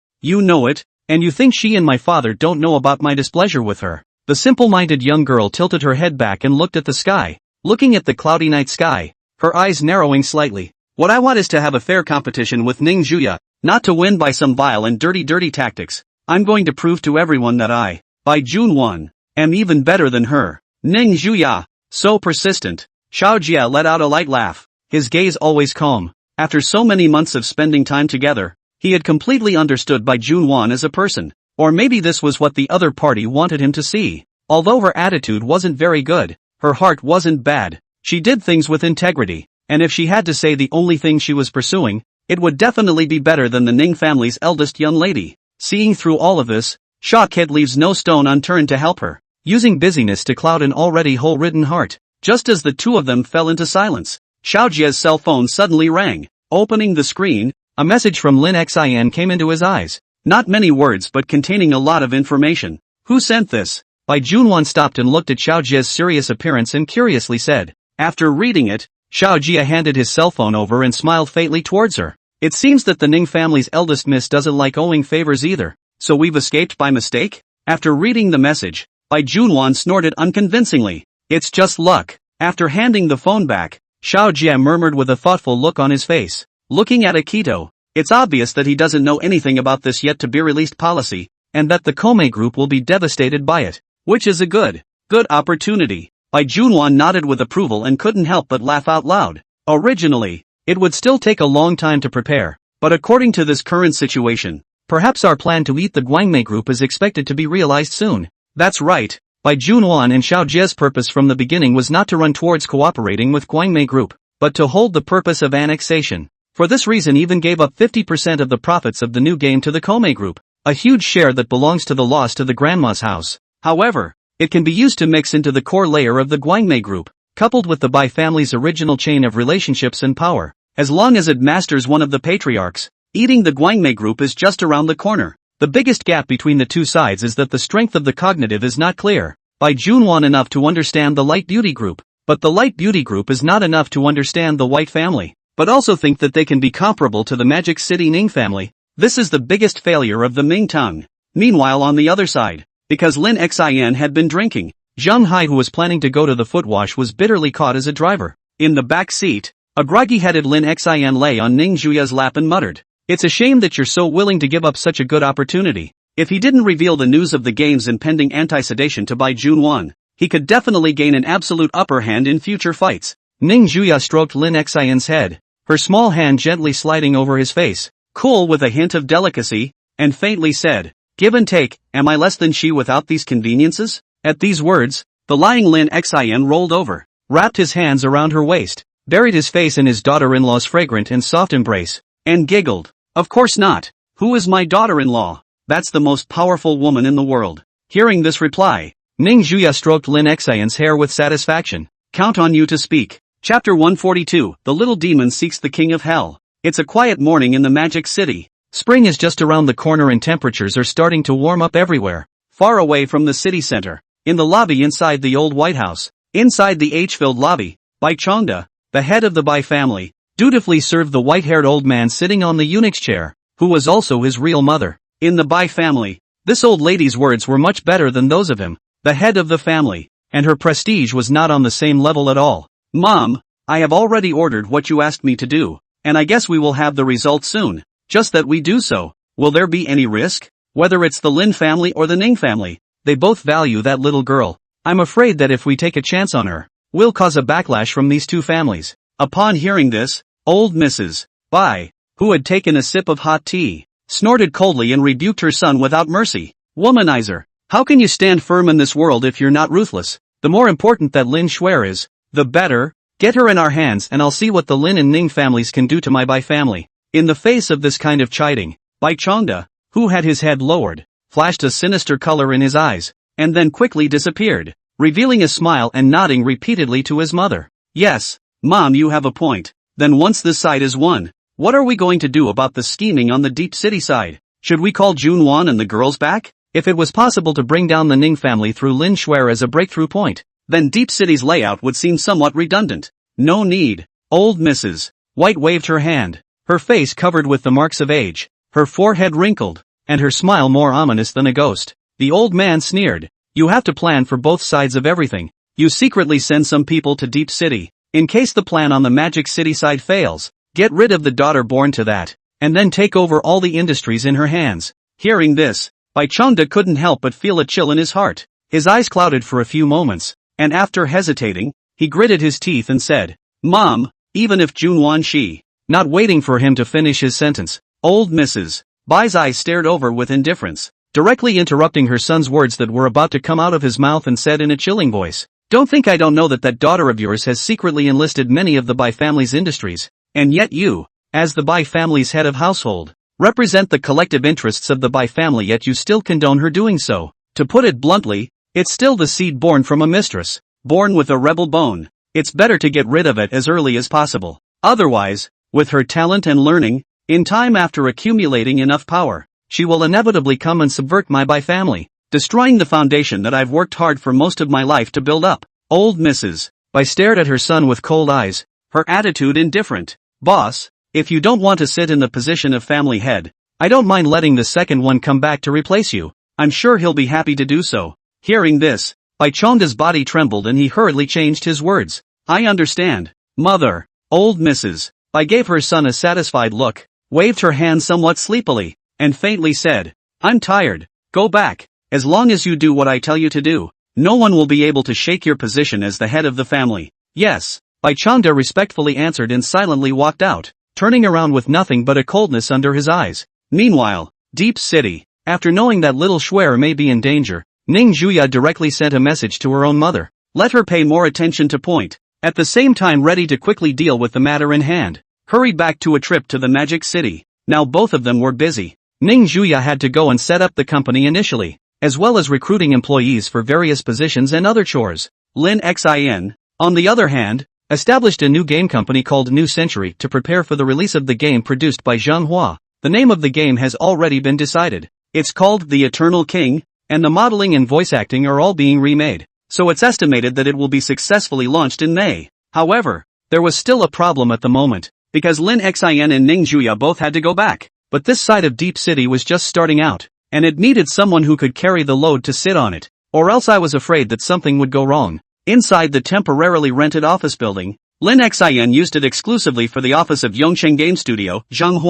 and you think she and my father don't know about my displeasure with her. The simple-minded young girl tilted her head back and looked at the sky, looking at the cloudy night sky, her eyes narrowing slightly. What I want is to have a fair competition with Ning Juya, not to win by some vile and dirty tactics. I'm going to prove to everyone that I, Bai Junwan, am even better than her. Ning Juya, so persistent. Xiao Jie let out a light laugh, his gaze always calm. After so many months of spending time together, he had completely understood Bai Junwan as a person. Or maybe this was what the other party wanted him to see. Although her attitude wasn't very good, her heart wasn't bad. She did things with integrity. And if she had to say the only thing she was pursuing, it would definitely be better than the Ning family's eldest young lady. Seeing through all of this, Sha Kid leaves no stone unturned to help her, using busyness to cloud an already hole-ridden heart. Just as the two of them fell into silence, Xiao Jie's cell phone suddenly rang. Opening the screen, a message from Lin Xian came into his eyes. Not many words but containing a lot of information. Who sent this? Bai Junwan stopped and looked at Xiao Jie's serious appearance and curiously said. After reading it, Xiao Jie handed his cell phone over and smiled faintly towards her. It seems that the Ning family's eldest miss doesn't like owing favors either, so we've escaped by mistake? After reading the message, Bai Junwan snorted unconvincingly. It's just luck. After handing the phone back, Xiao Jie murmured with a thoughtful look on his face. Looking at Akito, it's obvious that he doesn't know anything about this yet-to-be-released policy, and that the Koumei group will be devastated by it, which is a good opportunity. Bai Junwan nodded with approval and couldn't help but laugh out loud. Originally, it would still take a long time to prepare, but according to this current situation, perhaps our plan to eat the Guangmei group is expected to be realized soon. That's right. Bai Junwan and Xiao Jie's purpose from the beginning was not to run towards cooperating with Guangmei group, but to hold the purpose of annexation. For this reason even gave up 50% of the profits of the new game to the Koumei group, a huge share that belongs to the loss to the grandma's house. However, it can be used to mix into the core layer of the Guangmei group, coupled with the Bai family's original chain of relationships and power. As long as it masters one of the patriarchs, eating the Guangmei group is just around the corner. The biggest gap between the two sides is that the strength of the cognitive is not clear. Bai Junwan enough to understand the Light Beauty group, but the Light Beauty group is not enough to understand the White family, but also think that they can be comparable to the Magic City Ning family. This is the biggest failure of the Ming tongue. Meanwhile on the other side, because Lin Xin had been drinking, Zhang Hai who was planning to go to the footwash was bitterly caught as a driver. In the back seat, a groggy-headed Lin Xin lay on Ning Juya's lap and muttered, "It's a shame that you're so willing to give up such a good opportunity." If he didn't reveal the news of the game's impending anti-sedation to Bai Junwan, he could definitely gain an absolute upper hand in future fights. Ning Juya stroked Lin Xin's head, her small hand gently sliding over his face, cool with a hint of delicacy, and faintly said, "Give and take, am I less than she without these conveniences?" At these words, the lying Lin Xin rolled over, wrapped his hands around her waist, buried his face in his daughter-in-law's fragrant and soft embrace, and giggled. "Of course not. Who is my daughter-in-law? That's the most powerful woman in the world." Hearing this reply, Ning Juya stroked Lin Xin's hair with satisfaction. "Count on you to speak." Chapter 142, The Little Demon Seeks the King of Hell. It's a quiet morning in the Magic City. Spring is just around the corner and temperatures are starting to warm up everywhere. Far away from the city center, in the lobby inside the old White House, inside the age-filled lobby, Bai Chongda, the head of the Bai family, dutifully served the white-haired old man sitting on the eunuch's chair, who was also his real mother. In the Bai family, this old lady's words were much better than those of him, the head of the family, and her prestige was not on the same level at all. "Mom, I have already ordered what you asked me to do, and I guess we will have the result soon. Just that we do so, will there be any risk? Whether it's the Lin family or the Ning family, they both value that little girl. I'm afraid that if we take a chance on her, we'll cause a backlash from these two families." Upon hearing this, old Mrs. Bai, who had taken a sip of hot tea, snorted coldly and rebuked her son without mercy. "Womanizer, how can you stand firm in this world if you're not ruthless? The more important that Lin Shuer is, the better. Get her in our hands and I'll see what the Lin and Ning families can do to my Bai family." In the face of this kind of chiding, Bai Chongda, who had his head lowered, flashed a sinister color in his eyes, and then quickly disappeared, revealing a smile and nodding repeatedly to his mother. "Yes, Mom, you have a point. Then once this side is won, what are we going to do about the scheming on the Deep City side? Should we call Junwan and the girls back? If it was possible to bring down the Ning family through Lin Shuer as a breakthrough point, then Deep City's layout would seem somewhat redundant. No need." Old Mrs. White waved her hand, her face covered with the marks of age, her forehead wrinkled, and her smile more ominous than a ghost. The old man sneered, "You have to plan for both sides of everything. You secretly send some people to Deep City, in case the plan on the Magic City side fails. Get rid of the daughter born to that, and then take over all the industries in her hands." Hearing this, Bai Chongda couldn't help but feel a chill in his heart. His eyes clouded for a few moments, and after hesitating, he gritted his teeth and said, "Mom, even if Junwan she..." Not waiting for him to finish his sentence, old Mrs. Bai's eyes stared over with indifference, directly interrupting her son's words that were about to come out of his mouth, and said in a chilling voice, "Don't think I don't know that daughter of yours has secretly enlisted many of the Bai family's industries, and yet you, as the Bai family's head of household, represent the collective interests of the Bai family, yet you still condone her doing so. To put it bluntly, it's still the seed born from a mistress, born with a rebel bone. It's better to get rid of it as early as possible. Otherwise, with her talent and learning, in time after accumulating enough power, she will inevitably come and subvert my Bai family, destroying the foundation that I've worked hard for most of my life to build up." Old Mrs. Bai stared at her son with cold eyes, her attitude indifferent. "Boss, if you don't want to sit in the position of family head, I don't mind letting the second one come back to replace you. I'm sure he'll be happy to do so." Hearing this, Bai Chongda's body trembled and he hurriedly changed his words. I understand. Mother. Old Mrs. Bai gave her son a satisfied look, waved her hand somewhat sleepily, and faintly said, I'm tired. Go back. As long as you do what I tell you to do, no one will be able to shake your position as the head of the family. Yes. Bai Chongda respectfully answered and silently walked out, turning around with nothing but a coldness under his eyes. Meanwhile, Deep City. After knowing that little Shuer may be in danger, Ning Juya directly sent a message to her own mother. Let her pay more attention to point. At the same time ready to quickly deal with the matter in hand. Hurried back to a trip to the Magic City. Now both of them were busy. Ning Juya had to go and set up the company initially, as well as recruiting employees for various positions and other chores. Lin Xin, on the other hand, established a new game company called New Century to prepare for the release of the game produced by Manhwa. The name of the game has already been decided. It's called The Eternal King, and the modeling and voice acting are all being remade, so it's estimated that it will be successfully launched in May. However, there was still a problem at the moment, because Lin Xin and Ning Juya both had to go back, but this side of Deep City was just starting out, and it needed someone who could carry the load to sit on it, or else I was afraid that something would go wrong. Inside the temporarily rented office building, Lin Xin used it exclusively for the office of Yongcheng Game Studio, Zhang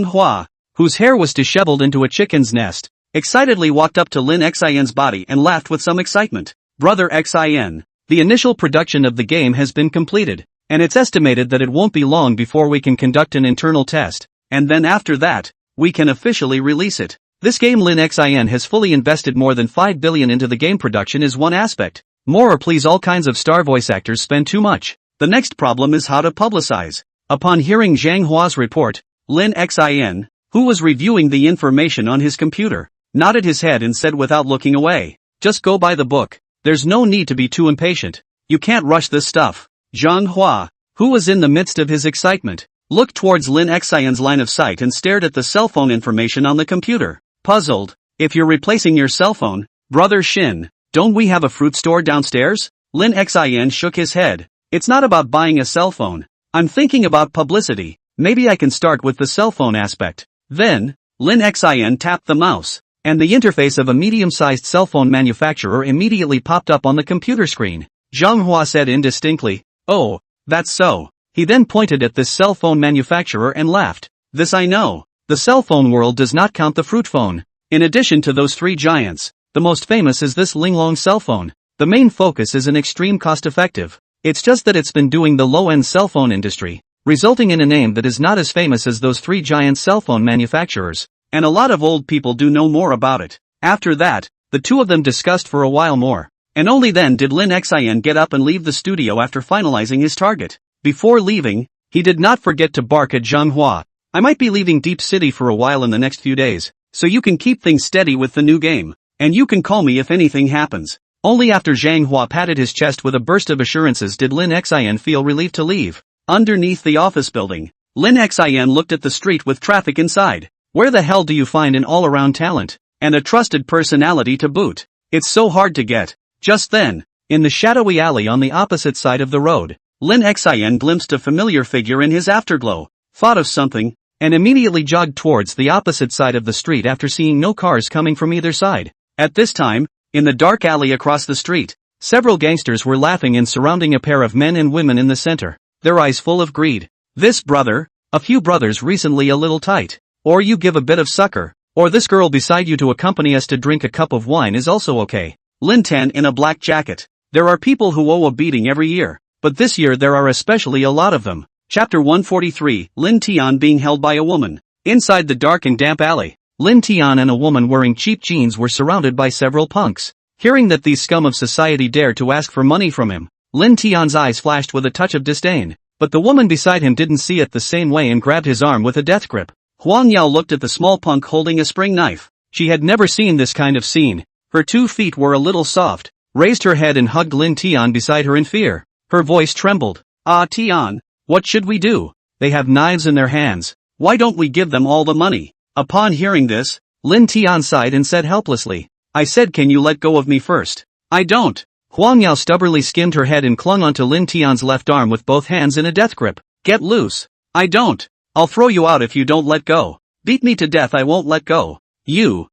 Hua, whose hair was disheveled into a chicken's nest, excitedly walked up to Lin Xin's body and laughed with some excitement. Brother Xin, the initial production of the game has been completed, and it's estimated that it won't be long before we can conduct an internal test, and then after that, we can officially release it. This game Lin Xin has fully invested more than 5 billion into the game production is one aspect. More or please all kinds of star voice actors spend too much. The next problem is how to publicize. Upon hearing Zhang Hua's report, Lin Xin, who was reviewing the information on his computer, nodded his head and said without looking away, just go by the book. There's no need to be too impatient. You can't rush this stuff. Zhang Hua, who was in the midst of his excitement, looked towards Lin Xin's line of sight and stared at the cell phone information on the computer. Puzzled, if you're replacing your cell phone, Brother Shin, don't we have a fruit store downstairs? Lin Xin shook his head. It's not about buying a cell phone. I'm thinking about publicity. Maybe I can start with the cell phone aspect. Then, Lin Xin tapped the mouse, and the interface of a medium-sized cell phone manufacturer immediately popped up on the computer screen. Zhang Hua said indistinctly, oh, that's so. He then pointed at this cell phone manufacturer and laughed. This I know. The cell phone world does not count the fruit phone. In addition to those three giants, the most famous is this Linglong cell phone. The main focus is an extreme cost-effective. It's just that it's been doing the low-end cell phone industry, resulting in a name that is not as famous as those three giant cell phone manufacturers, and a lot of old people do know more about it. After that, the two of them discussed for a while more, and only then did Lin Xin get up and leave the studio after finalizing his target. Before leaving, he did not forget to bark at Zhang Hua. I might be leaving Deep City for a while in the next few days, so you can keep things steady with the new game, and you can call me if anything happens. Only after Zhang Hua patted his chest with a burst of assurances did Lin Xin feel relieved to leave. Underneath the office building, Lin Xin looked at the street with traffic inside. Where the hell do you find an all-around talent, and a trusted personality to boot? It's so hard to get. Just then, in the shadowy alley on the opposite side of the road, Lin Xin glimpsed a familiar figure in his afterglow, thought of something, and immediately jogged towards the opposite side of the street after seeing no cars coming from either side. At this time, in the dark alley across the street, several gangsters were laughing and surrounding a pair of men and women in the center, their eyes full of greed. This brother, a few brothers recently a little tight, or you give a bit of sucker, or this girl beside you to accompany us to drink a cup of wine is also okay. Lin Tan in a black jacket. There are people who owe a beating every year, but this year there are especially a lot of them. Chapter 143, Lin Tian being held by a woman. Inside the dark and damp alley, Lin Tian and a woman wearing cheap jeans were surrounded by several punks. Hearing that these scum of society dared to ask for money from him, Lin Tian's eyes flashed with a touch of disdain, but the woman beside him didn't see it the same way and grabbed his arm with a death grip. Huang Yao looked at the small punk holding a spring knife. She had never seen this kind of scene. Her 2 feet were a little soft, raised her head and hugged Lin Tian beside her in fear. Her voice trembled. Ah Tian, what should we do? They have knives in their hands. Why don't we give them all the money? Upon hearing this, Lin Tian sighed and said helplessly, I said can you let go of me first? I don't. Huang Yao stubbornly skimmed her head and clung onto Lin Tian's left arm with both hands in a death grip. Get loose. I don't. I'll throw you out if you don't let go. Beat me to death I won't let go. You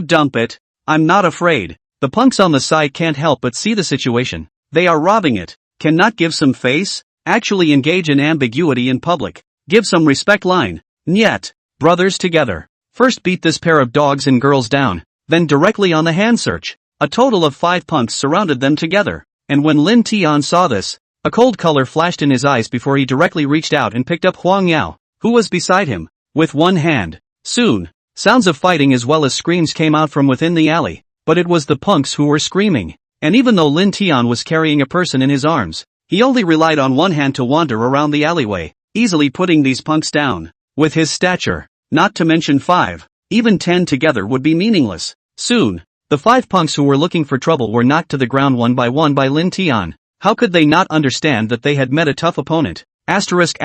dump it. I'm not afraid. The punks on the side can't help but see the situation. They are robbing it. Cannot give some face? Actually engage in ambiguity in public. Give some respect line. Nyet. Brothers together. First beat this pair of dogs and girls down, then directly on the hand search. A total of 5 punks surrounded them together, and when Lin Tian saw this, a cold color flashed in his eyes before he directly reached out and picked up Huang Yao, who was beside him, with one hand. Soon, sounds of fighting as well as screams came out from within the alley, but it was the punks who were screaming, and even though Lin Tian was carrying a person in his arms, he only relied on one hand to wander around the alleyway, easily putting these punks down. With his stature, not to mention 5, even 10 together would be meaningless. Soon, the 5 punks who were looking for trouble were knocked to the ground one by Lin Tian. How could they not understand that they had met a tough opponent? Asterisk.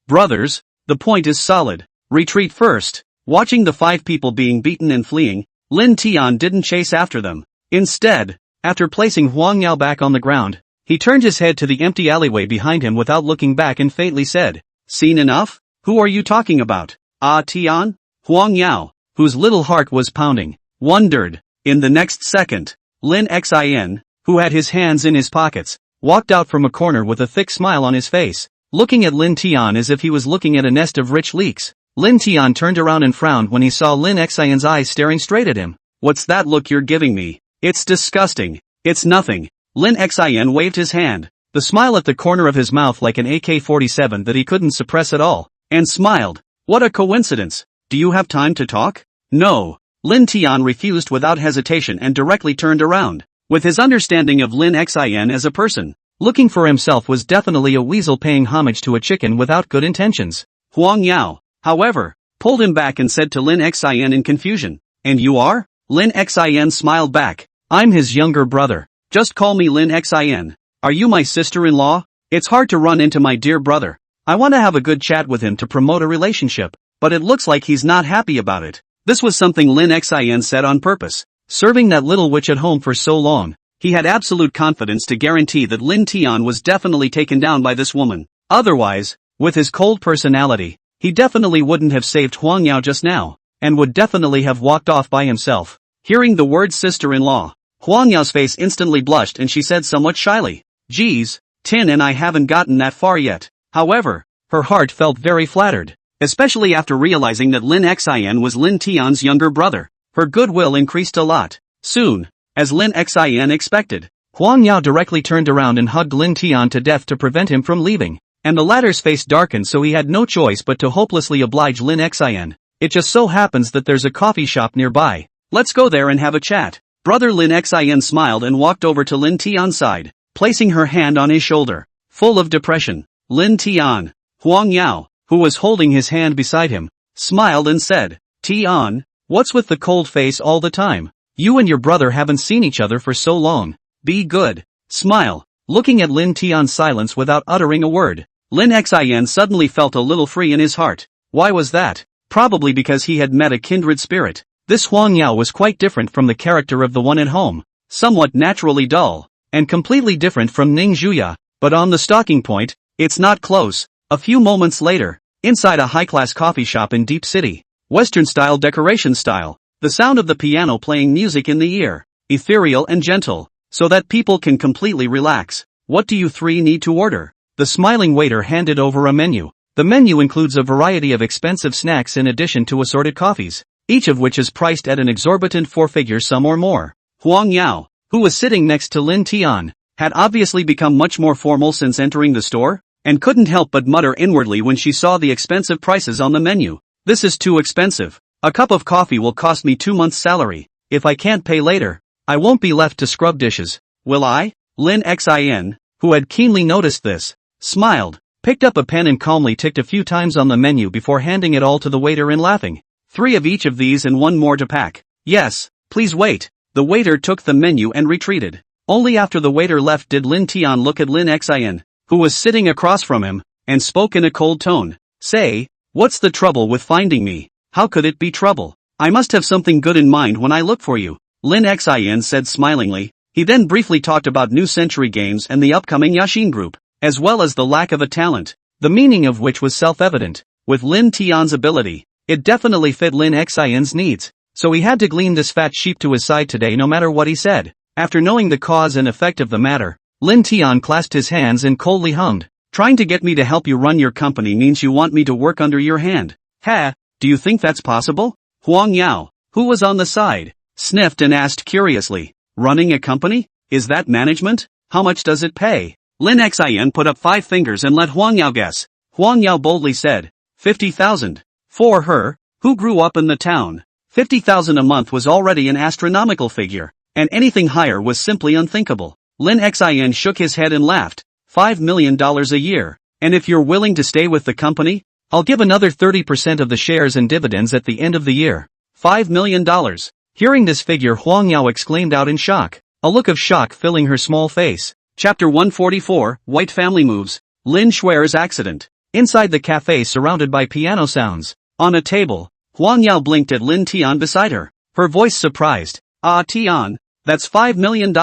Brothers, the point is solid. Retreat first. Watching the 5 people being beaten and fleeing, Lin Tian didn't chase after them. Instead, after placing Huang Yao back on the ground, he turned his head to the empty alleyway behind him without looking back and faintly said, "Seen enough? Who are you talking about?" Ah Tian? Huang Yao, whose little heart was pounding, wondered. In the next second, Lin Xin, who had his hands in his pockets, walked out from a corner with a thick smile on his face, looking at Lin Tian as if he was looking at a nest of rich leeks. Lin Tian turned around and frowned when he saw Lin Xin's eyes staring straight at him. "What's that look you're giving me? It's disgusting." "It's nothing." Lin Xin waved his hand, the smile at the corner of his mouth like an AK-47 that he couldn't suppress at all, and smiled. "What a coincidence. Do you have time to talk?" "No." Lin Tian refused without hesitation and directly turned around. With his understanding of Lin Xin as a person, looking for himself was definitely a weasel paying homage to a chicken without good intentions. Huang Yao, however, pulled him back and said to Lin Xin in confusion, "And you are?" Lin Xin smiled back. "I'm his younger brother. Just call me Lin Xin. Are you my sister-in-law? It's hard to run into my dear brother. I want to have a good chat with him to promote a relationship, but it looks like he's not happy about it." This was something Lin Xin said on purpose. Serving that little witch at home for so long, he had absolute confidence to guarantee that Lin Tian was definitely taken down by this woman. Otherwise, with his cold personality, he definitely wouldn't have saved Huang Yao just now, and would definitely have walked off by himself. Hearing the word sister-in-law, Huang Yao's face instantly blushed and she said somewhat shyly, "Geez, Tin and I haven't gotten that far yet." However, her heart felt very flattered, especially after realizing that Lin Xin was Lin Tian's younger brother. Her goodwill increased a lot. Soon, as Lin Xin expected, Huang Yao directly turned around and hugged Lin Tian to death to prevent him from leaving, and the latter's face darkened so he had no choice but to hopelessly oblige Lin Xin. "It just so happens that there's a coffee shop nearby. Let's go there and have a chat." Brother Lin Xin smiled and walked over to Lin Tian's side, placing her hand on his shoulder. Full of depression, Lin Tian, Huang Yao, who was holding his hand beside him, smiled and said, "Tian, what's with the cold face all the time? You and your brother haven't seen each other for so long. Be good. Smile." Looking at Lin Tian's silence without uttering a word, Lin Xin suddenly felt a little free in his heart. Why was that? Probably because he had met a kindred spirit. This Huang Yao was quite different from the character of the one at home, somewhat naturally dull, and completely different from Ning Zhuya, but on the stalking point, it's not close. A few moments later, inside a high-class coffee shop in Deep City, Western-style decoration style, the sound of the piano playing music in the ear, ethereal and gentle, so that people can completely relax. "What do you three need to order?" The smiling waiter handed over a menu. The menu includes a variety of expensive snacks in addition to assorted coffees, each of which is priced at an exorbitant 4-figure sum or more. Huang Yao, who was sitting next to Lin Tian, had obviously become much more formal since entering the store, and couldn't help but mutter inwardly when she saw the expensive prices on the menu. "This is too expensive. A cup of coffee will cost me 2 months' salary. If I can't pay later, I won't be left to scrub dishes. Will I?" Lin Xin, who had keenly noticed this, smiled, picked up a pen and calmly ticked a few times on the menu before handing it all to the waiter and laughing. 3 of each of these and 1 more to pack." "Yes, please wait." The waiter took the menu and retreated. Only after the waiter left did Lin Tian look at Lin Xin, who was sitting across from him, and spoke in a cold tone. "Say, what's the trouble with finding me?" "How could it be trouble? I must have something good in mind when I look for you," Lin Xin said smilingly. He then briefly talked about New Century Games and the upcoming Yashin Group, as well as the lack of a talent, the meaning of which was self-evident. With Lin Tian's ability, it definitely fit Lin Xin's needs, so he had to glean this fat sheep to his side today no matter what he said. After knowing the cause and effect of the matter, Lin Tian clasped his hands and coldly hummed. Trying to get me to help you run your company means you want me to work under your hand. Ha, do you think that's possible? Huang Yao, who was on the side, sniffed and asked curiously. Running a company? Is that management? How much does it pay? Lin Xian put up 5 fingers and let Huang Yao guess. Huang Yao boldly said, 50,000. For her, who grew up in the town, 50,000 a month was already an astronomical figure, and anything higher was simply unthinkable. Lin Xian shook his head and laughed. $5 million a year. And if you're willing to stay with the company, I'll give another 30% of the shares and dividends at the end of the year. $5 million. Hearing this figure, Huang Yao exclaimed out in shock, a look of shock filling her small face. Chapter 144, White Family Moves. Lin Shuer's Accident. Inside the cafe surrounded by piano sounds. On a table, Huang Yao blinked at Lin Tian beside her, her voice surprised. Ah Tian, that's $5 million.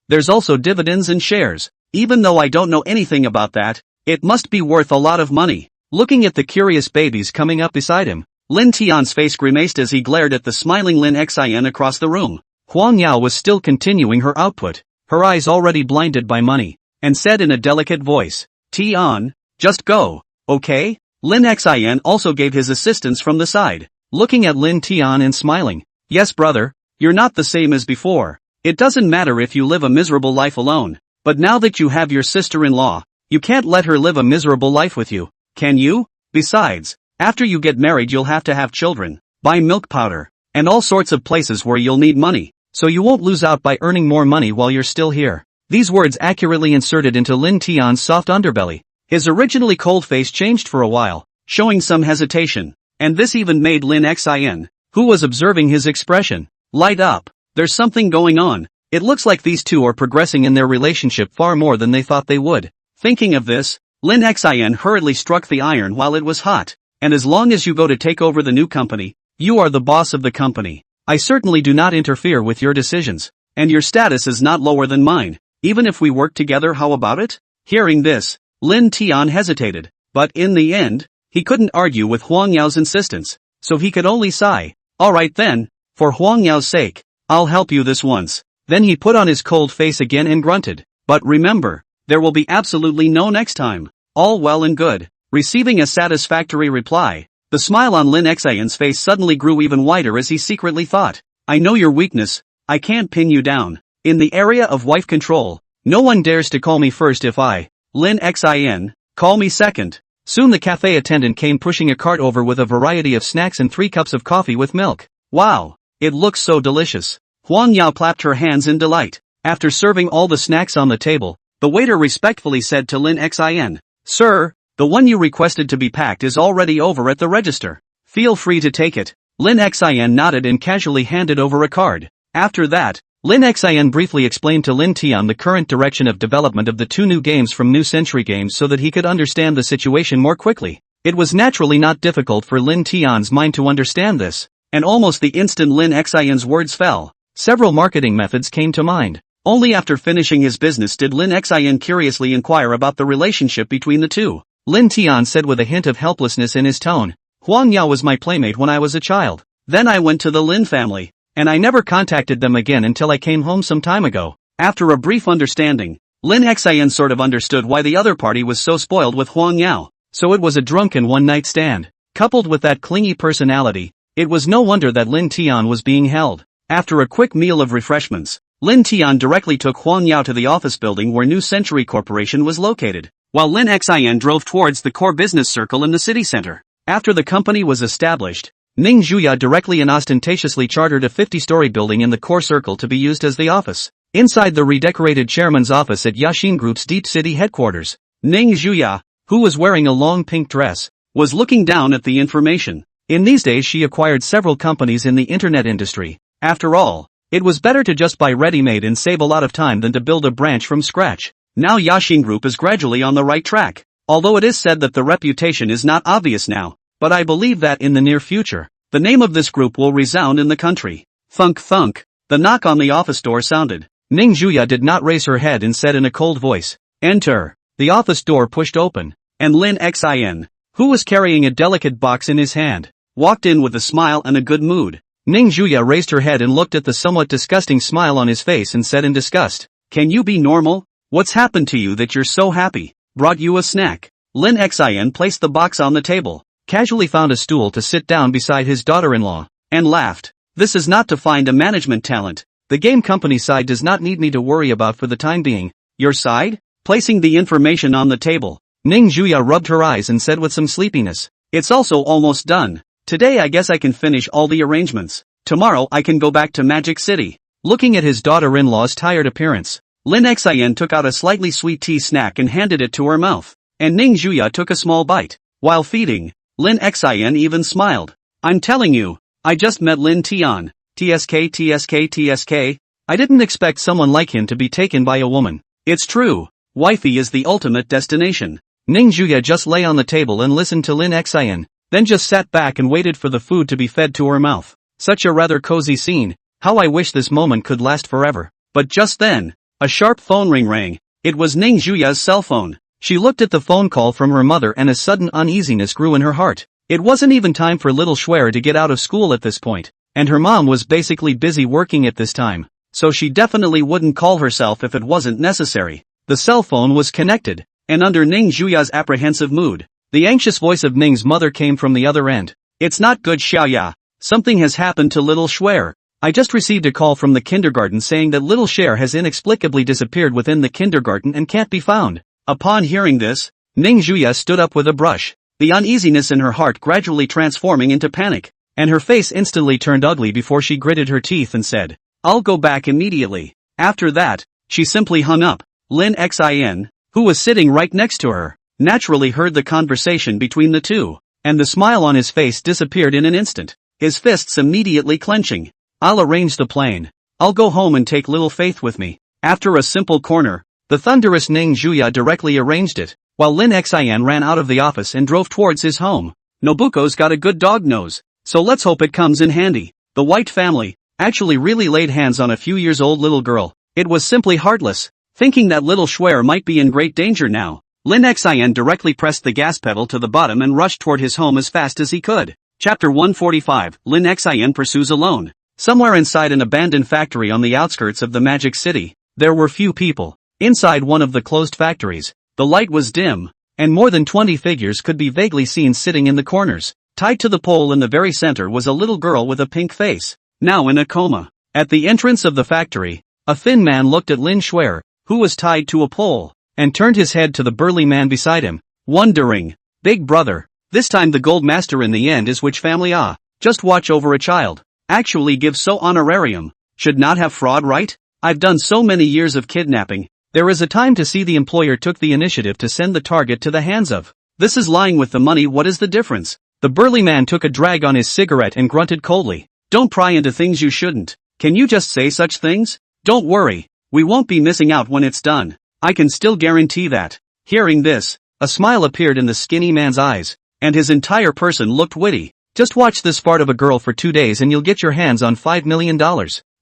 There's also dividends and shares. Even though I don't know anything about that, it must be worth a lot of money. Looking at the curious babies coming up beside him, Lin Tian's face grimaced as he glared at the smiling Lin Xian across the room. Huang Yao was still continuing her output, her eyes already blinded by money, and said in a delicate voice, Tian, just go, okay? Lin Xian also gave his assistance from the side, looking at Lin Tian and smiling. Yes brother, you're not the same as before. It doesn't matter if you live a miserable life alone. But now that you have your sister-in-law, you can't let her live a miserable life with you, can you? Besides, after you get married you'll have to have children, buy milk powder, and all sorts of places where you'll need money, so you won't lose out by earning more money while you're still here. These words accurately inserted into Lin Tian's soft underbelly. His originally cold face changed for a while, showing some hesitation, and this even made Lin Xian, who was observing his expression, light up. There's something going on. It looks like these two are progressing in their relationship far more than they thought they would. Thinking of this, Lin Xian hurriedly struck the iron while it was hot. And as long as you go to take over the new company, you are the boss of the company. I certainly do not interfere with your decisions. And your status is not lower than mine. Even if we work together, how about it? Hearing this, Lin Tian hesitated. But in the end, he couldn't argue with Huang Yao's insistence. So he could only sigh. Alright then, for Huang Yao's sake, I'll help you this once. Then he put on his cold face again and grunted. But remember, there will be absolutely no next time. All well and good. Receiving a satisfactory reply, the smile on Lin Xian's face suddenly grew even wider as he secretly thought. I know your weakness, I can't pin you down. In the area of wife control, no one dares to call me first if I, Lin Xian, call me second. Soon the cafe attendant came pushing a cart over with a variety of snacks and 3 cups of coffee with milk. Wow, it looks so delicious. Huang Yao clapped her hands in delight. After serving all the snacks on the table, the waiter respectfully said to Lin Xian, Sir, the one you requested to be packed is already over at the register. Feel free to take it. Lin Xian nodded and casually handed over a card. After that, Lin Xian briefly explained to Lin Tian the current direction of development of the 2 new games from New Century Games so that he could understand the situation more quickly. It was naturally not difficult for Lin Tian's mind to understand this, and almost the instant Lin Xian's words fell, several marketing methods came to mind. Only after finishing his business did Lin Xian curiously inquire about the relationship between the two. Lin Tian said with a hint of helplessness in his tone, Huang Yao was my playmate when I was a child. Then I went to the Lin family, and I never contacted them again until I came home some time ago. After a brief understanding, Lin Xian sort of understood why the other party was so spoiled with Huang Yao. So it was a drunken one-night stand. Coupled with that clingy personality, it was no wonder that Lin Tian was being held. After a quick meal of refreshments, Lin Tian directly took Huang Yao to the office building where New Century Corporation was located, while Lin Xian drove towards the core business circle in the city center. After the company was established, Ning Zhuya directly and ostentatiously chartered a 50-story building in the core circle to be used as the office. Inside the redecorated chairman's office at Yashin Group's Deep City headquarters, Ning Zhuya, who was wearing a long pink dress, was looking down at the information. In these days she acquired several companies in the internet industry. After all, it was better to just buy ready-made and save a lot of time than to build a branch from scratch. Now Yashin Group is gradually on the right track, although it is said that the reputation is not obvious now, but I believe that in the near future, the name of this group will resound in the country. Thunk thunk, the knock on the office door sounded. Ning Zhuya did not raise her head and said in a cold voice, Enter. The office door pushed open, and Lin Xian, who was carrying a delicate box in his hand, walked in with a smile and a good mood. Ning Juya raised her head and looked at the somewhat disgusting smile on his face and said in disgust, "Can you be normal? What's happened to you that you're so happy? Brought you a snack." Lin Xin placed the box on the table, casually found a stool to sit down beside his daughter-in-law, and laughed. "This is not to find a management talent. The game company side does not need me to worry about for the time being. Your side?" Placing the information on the table, Ning Juya rubbed her eyes and said with some sleepiness, "It's also almost done. Today I guess I can finish all the arrangements. Tomorrow I can go back to Magic City." Looking at his daughter-in-law's tired appearance, Lin Xin took out a slightly sweet tea snack and handed it to her mouth, and Ning Juya took a small bite. While feeding, Lin Xin even smiled. "I'm telling you, I just met Lin Tian. TSK. I didn't expect someone like him to be taken by a woman. It's true, wifey is the ultimate destination." Ning Juya just lay on the table and listened to Lin Xin, then just sat back and waited for the food to be fed to her mouth. Such a rather cozy scene. How I wish this moment could last forever. But just then, a sharp phone ring rang. It was Ning Juya's cell phone. She looked at the phone call from her mother and a sudden uneasiness grew in her heart. It wasn't even time for little Schwer to get out of school at this point, and her mom was basically busy working at this time, so she definitely wouldn't call herself if it wasn't necessary. The cell phone was connected, and under Ning Juya's apprehensive mood, the anxious voice of Ning's mother came from the other end. "It's not good, Xiaoya. Something has happened to little Schwer. I just received a call from the kindergarten saying that little Cher has inexplicably disappeared within the kindergarten and can't be found." Upon hearing this, Ning Juya stood up with a brush, the uneasiness in her heart gradually transforming into panic, and her face instantly turned ugly before she gritted her teeth and said, "I'll go back immediately." After that, she simply hung up. Lin Xin, who was sitting right next to her, naturally heard the conversation between the two, and the smile on his face disappeared in an instant, his fists immediately clenching. "I'll arrange the plane. I'll go home and take little Faith with me." After a simple corner, the thunderous Ning Juya directly arranged it, while Lin Xin ran out of the office and drove towards his home. Nobuko's got a good dog nose, so let's hope it comes in handy. The White family actually really laid hands on a few years old little girl. It was simply heartless. Thinking that little Schwer might be in great danger now, Lin Xin directly pressed the gas pedal to the bottom and rushed toward his home as fast as he could. Chapter 145, Lin Xin pursues alone. Somewhere inside an abandoned factory on the outskirts of the Magic City, there were few people. Inside one of the closed factories, the light was dim, and more than 20 figures could be vaguely seen sitting in the corners. Tied to the pole in the very center was a little girl with a pink face, now in a coma. At the entrance of the factory, a thin man looked at Lin Schwer, who was tied to a pole, and turned his head to the burly man beside him, wondering, "Big brother, this time the gold master in the end is which family? Just watch over a child. Actually give so honorarium. Should not have fraud, right? I've done so many years of kidnapping. There is a time to see the employer took the initiative to send the target to the hands of. This is lying with the money. What is the difference?" The burly man took a drag on his cigarette and grunted coldly. "Don't pry into things you shouldn't. Can you just say such things? Don't worry. We won't be missing out when it's done. I can still guarantee that." Hearing this, a smile appeared in the skinny man's eyes, and his entire person looked witty. "Just watch this fart of a girl for 2 days and you'll get your hands on $5 million.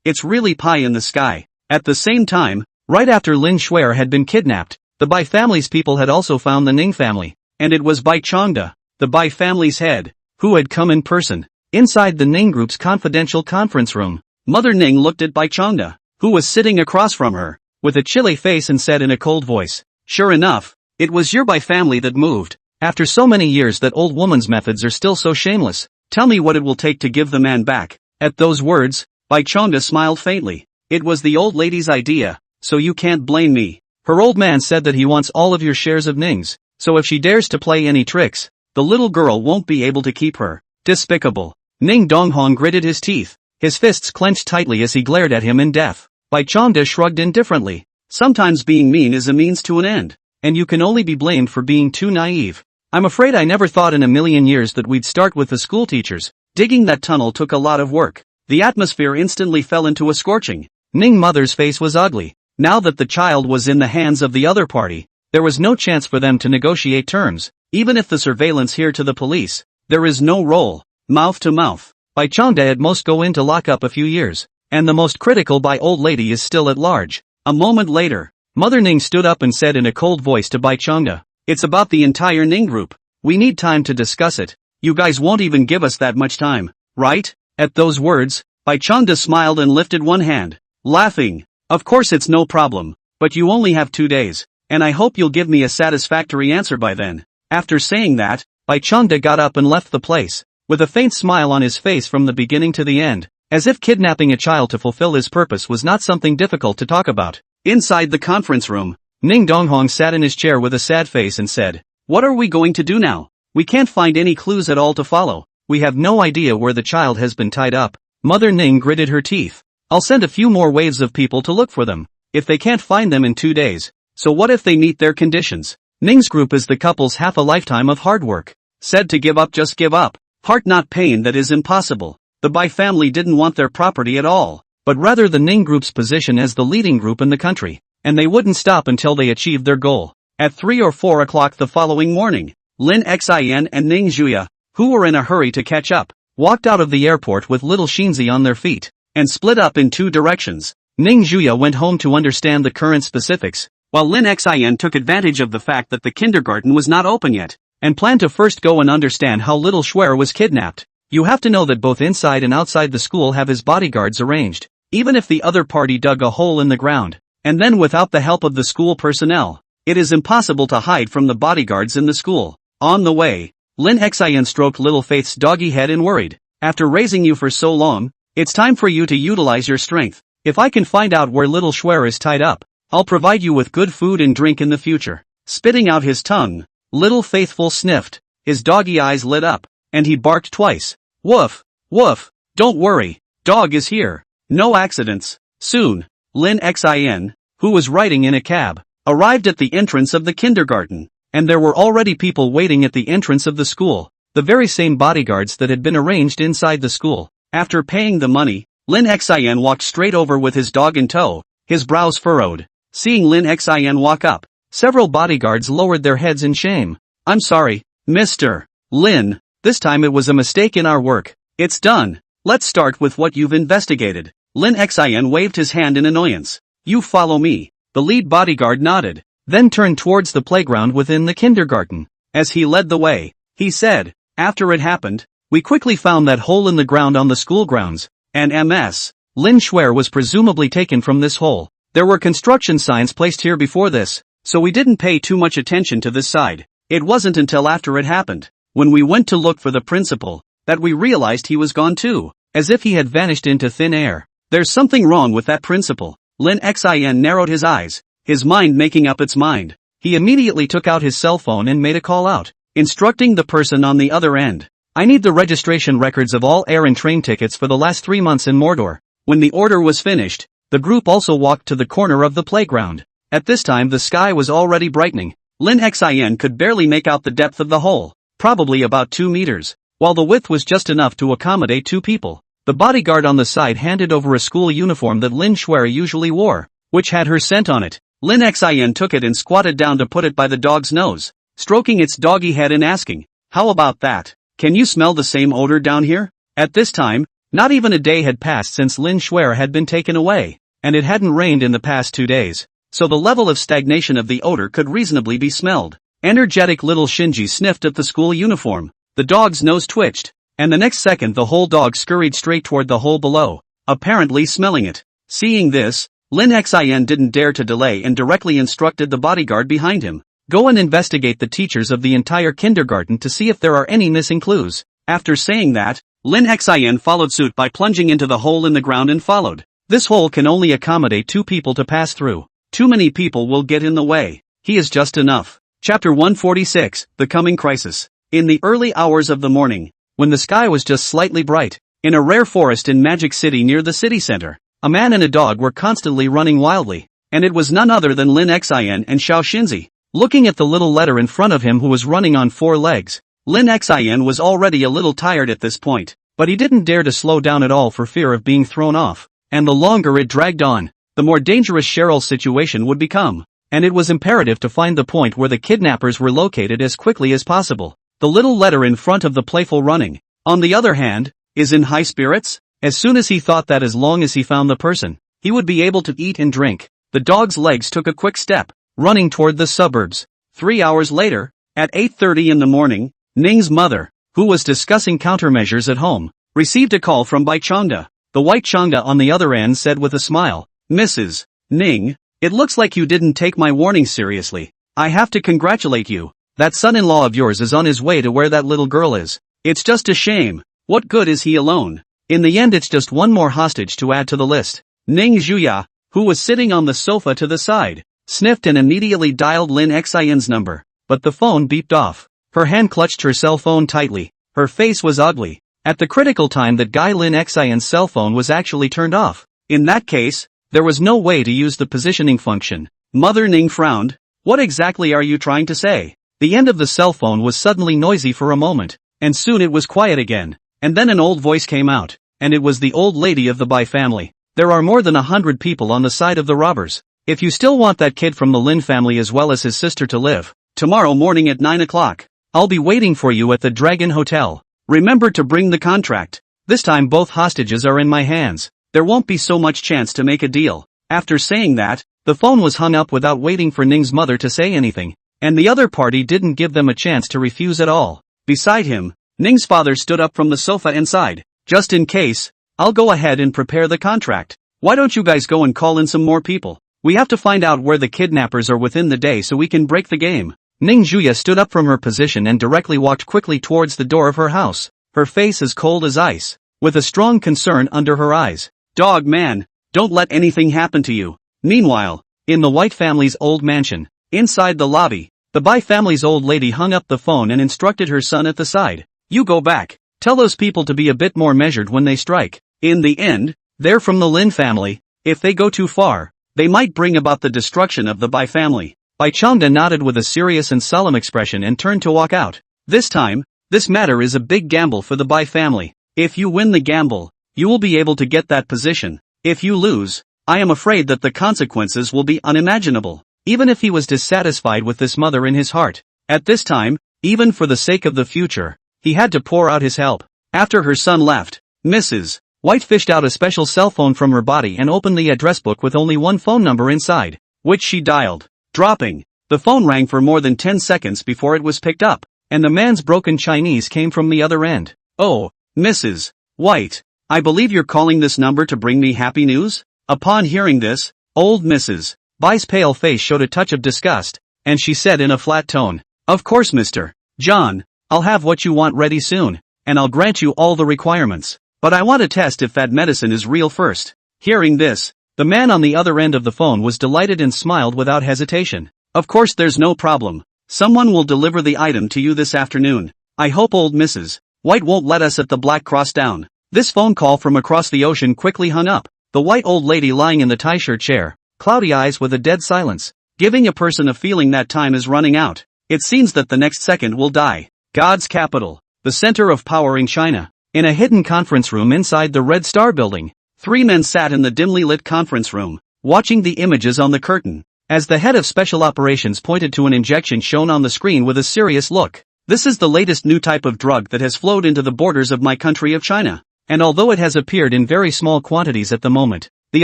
It's really pie in the sky." At the same time, right after Lin Schwer had been kidnapped, the Bai family's people had also found the Ning family, and it was Bai Chongda, the Bai family's head, who had come in person. Inside the Ning group's confidential conference room, Mother Ning looked at Bai Chongda, who was sitting across from her, with a chilly face and said in a cold voice, "Sure enough, it was your Bai family that moved. After so many years that old woman's methods are still so shameless. Tell me what it will take to give the man back." At those words, Bai Chongda smiled faintly. "It was the old lady's idea, so you can't blame me. Her old man said that he wants all of your shares of Ning's, so if she dares to play any tricks, the little girl won't be able to keep her." Despicable. Ning Donghong gritted his teeth, his fists clenched tightly as he glared at him in death. Bai Chongda shrugged indifferently. "Sometimes being mean is a means to an end, and you can only be blamed for being too naive. I'm afraid I never thought in a million years that we'd start with the school teachers. Digging that tunnel took a lot of work." The atmosphere instantly fell into a scorching. Ning mother's face was ugly. Now that the child was in the hands of the other party, there was no chance for them to negotiate terms. Even if the surveillance here to the police, there is no role, mouth to mouth. Bai Chongda at most go into lockup a few years, and the most critical Bai old lady is still at large. A moment later, Mother Ning stood up and said in a cold voice to Bai Chongda, "It's about the entire Ning group. We need time to discuss it. You guys won't even give us that much time, right?" At those words, Bai Changde smiled and lifted one hand, laughing. Of course it's no problem, but you only have 2 days, and I hope you'll give me a satisfactory answer by then. After saying that, Bai Changde got up and left the place, with a faint smile on his face from the beginning to the end, as if kidnapping a child to fulfill his purpose was not something difficult to talk about. Inside the conference room, Ning Donghong sat in his chair with a sad face and said, "What are we going to do now? We can't find any clues at all to follow. We have no idea where the child has been tied up." Mother Ning gritted her teeth. "I'll send a few more waves of people to look for them, if they can't find them in 2 days. So what if they meet their conditions? Ning's group is the couple's half a lifetime of hard work. Said to give up, just give up. Heart not pain, that is impossible." The Bai family didn't want their property at all, but rather the Ning group's position as the leading group in the country, and they wouldn't stop until they achieved their goal. At 3 or 4 o'clock the following morning, Lin Xin and Ning Juya, who were in a hurry to catch up, walked out of the airport with little Shinzi on their feet, and split up in 2 directions. Ning Juya went home to understand the current specifics, while Lin Xin took advantage of the fact that the kindergarten was not open yet, and planned to first go and understand how little Shuer was kidnapped. You have to know that both inside and outside the school have his bodyguards arranged, even if the other party dug a hole in the ground, and then without the help of the school personnel, it is impossible to hide from the bodyguards in the school. On the way, Lin Xin stroked Little Faith's doggy head and worried, "After raising you for so long, it's time for you to utilize your strength. If I can find out where little Shuer is tied up, I'll provide you with good food and drink in the future." Spitting out his tongue, Little Faithful sniffed, his doggy eyes lit up, and he barked twice. "Woof, woof, don't worry, dog is here. No accidents." Soon, Lin Xin, who was riding in a cab, arrived at the entrance of the kindergarten, and there were already people waiting at the entrance of the school, the very same bodyguards that had been arranged inside the school. After paying the money, Lin Xin walked straight over with his dog in tow, his brows furrowed. Seeing Lin Xin walk up, several bodyguards lowered their heads in shame. "I'm sorry, Mr. Lin, this time it was a mistake in our work. It's done. Let's start with what you've investigated." Lin Xin waved his hand in annoyance. "You follow me." The lead bodyguard nodded, then turned towards the playground within the kindergarten. As he led the way, he said, "After it happened, we quickly found that hole in the ground on the school grounds, and Ms. Lin Shuer was presumably taken from this hole. There were construction signs placed here before this, so we didn't pay too much attention to this side. It wasn't until after it happened, when we went to look for the principal, that we realized he was gone too, as if he had vanished into thin air. There's something wrong with that principal." Lin Xin narrowed his eyes, his mind making up its mind. He immediately took out his cell phone and made a call out, instructing the person on the other end. "I need the registration records of all air and train tickets for the last 3 months in Mordor." When the order was finished, the group also walked to the corner of the playground. At this time the sky was already brightening. Lin Xin could barely make out the depth of the hole, probably about 2 meters, while the width was just enough to accommodate 2 people. The bodyguard on the side handed over a school uniform that Lin Shuer usually wore, which had her scent on it. Lin Xin took it and squatted down to put it by the dog's nose, stroking its doggy head and asking, "How about that? Can you smell the same odor down here?" At this time, not even a day had passed since Lin Shuer had been taken away, and it hadn't rained in the past 2 days, so the level of stagnation of the odor could reasonably be smelled. Energetic little Shinji sniffed at the school uniform. The dog's nose twitched, and the next second the whole dog scurried straight toward the hole below, apparently smelling it. Seeing this, Lin Xin didn't dare to delay and directly instructed the bodyguard behind him, "Go and investigate the teachers of the entire kindergarten to see if there are any missing clues." After saying that, Lin Xin followed suit by plunging into the hole in the ground and followed. This hole can only accommodate 2 people to pass through. Too many people will get in the way. He is just enough. Chapter 146, The Coming Crisis. In the early hours of the morning, when the sky was just slightly bright, in a rare forest in Magic City near the city center, a man and a dog were constantly running wildly, and it was none other than Lin Xin and Xiao Xinzi. Looking at the little letter in front of him who was running on 4 legs, Lin Xin was already a little tired at this point, but he didn't dare to slow down at all for fear of being thrown off, and the longer it dragged on, the more dangerous Cheryl's situation would become, and it was imperative to find the point where the kidnappers were located as quickly as possible. The little letter in front of the playful running, on the other hand, is in high spirits. As soon as he thought that as long as he found the person, he would be able to eat and drink, the dog's legs took a quick step, running toward the suburbs. 3 hours later, at 8:30 in the morning, Ning's mother, who was discussing countermeasures at home, Received a call from Bai Changda. The white Changda on the other end said with a smile, Mrs. Ning, it looks like you didn't take my warning seriously. I have to congratulate you. That son-in-law of yours is on his way to where that little girl is. It's just a shame. What good is he alone? In the end it's just one more hostage to add to the list. Ning Zhuya, who was sitting on the sofa to the side, sniffed and immediately dialed Lin Xin's number. But the phone beeped off. Her hand clutched her cell phone tightly. Her face was ugly. At the critical time that Guy Lin Xin's cell phone was actually turned off. In that case, there was no way to use the positioning function. Mother Ning frowned. What exactly are you trying to say? The end of the cell phone was suddenly noisy for a moment, and soon it was quiet again. And then an old voice came out, and it was the old lady of the Bai family. There are more than 100 people on the side of the robbers. If you still want that kid from the Lin family as well as his sister to live, tomorrow morning at 9 o'clock, I'll be waiting for you at the Dragon Hotel. Remember to bring the contract. This time both hostages are in my hands. There won't be so much chance to make a deal. After saying that, the phone was hung up without waiting for Ning's mother to say anything, and the other party didn't give them a chance to refuse at all. Beside him, Ning's father stood up from the sofa and sighed. Just in case, I'll go ahead and prepare the contract. Why don't you guys go and call in some more people? We have to find out where the kidnappers are within the day so we can break the game. Ning Zhuya stood up from her position and directly walked quickly towards the door of her house, her face as cold as ice, with a strong concern under her eyes. Dog man, don't let anything happen to you. Meanwhile, in the White family's old mansion, inside the lobby, the Bai family's old lady hung up the phone and instructed her son at the side. You go back, tell those people to be a bit more measured when they strike. In the end, they're from the Lin family. If they go too far, they might bring about the destruction of the Bai family. Bai Changda nodded with a serious and solemn expression and turned to walk out. This time, this matter is a big gamble for the Bai family. If you win the gamble, you will be able to get that position. If you lose, I am afraid that the consequences will be unimaginable. Even if he was dissatisfied with this mother in his heart, at this time, even for the sake of the future, he had to pour out his help. After her son left, Mrs. White fished out a special cell phone from her body and opened the address book with only one phone number inside, which she dialed. Dropping. The phone rang for more than 10 seconds before it was picked up, and the man's broken Chinese came from the other end. Oh, Mrs. White, I believe you're calling this number to bring me happy news? Upon hearing this, old Mrs. Bai's pale face showed a touch of disgust, and she said in a flat tone, Of course Mr. John, I'll have what you want ready soon, and I'll grant you all the requirements. But I want to test if that medicine is real first. Hearing this, the man on the other end of the phone was delighted and smiled without hesitation. Of course there's no problem. Someone will deliver the item to you this afternoon. I hope old Mrs. White won't let us at the Black Cross down. This phone call from across the ocean quickly hung up. The white old lady lying in the tie-shirt chair, cloudy eyes with a dead silence, giving a person a feeling that time is running out. It seems that the next second will die. God's capital, the center of power in China. In a hidden conference room inside the Red Star building, 3 men sat in the dimly lit conference room, watching the images on the curtain, as the head of special operations pointed to an injection shown on the screen with a serious look. This is the latest new type of drug that has flowed into the borders of my country of China, and although it has appeared in very small quantities at the moment, the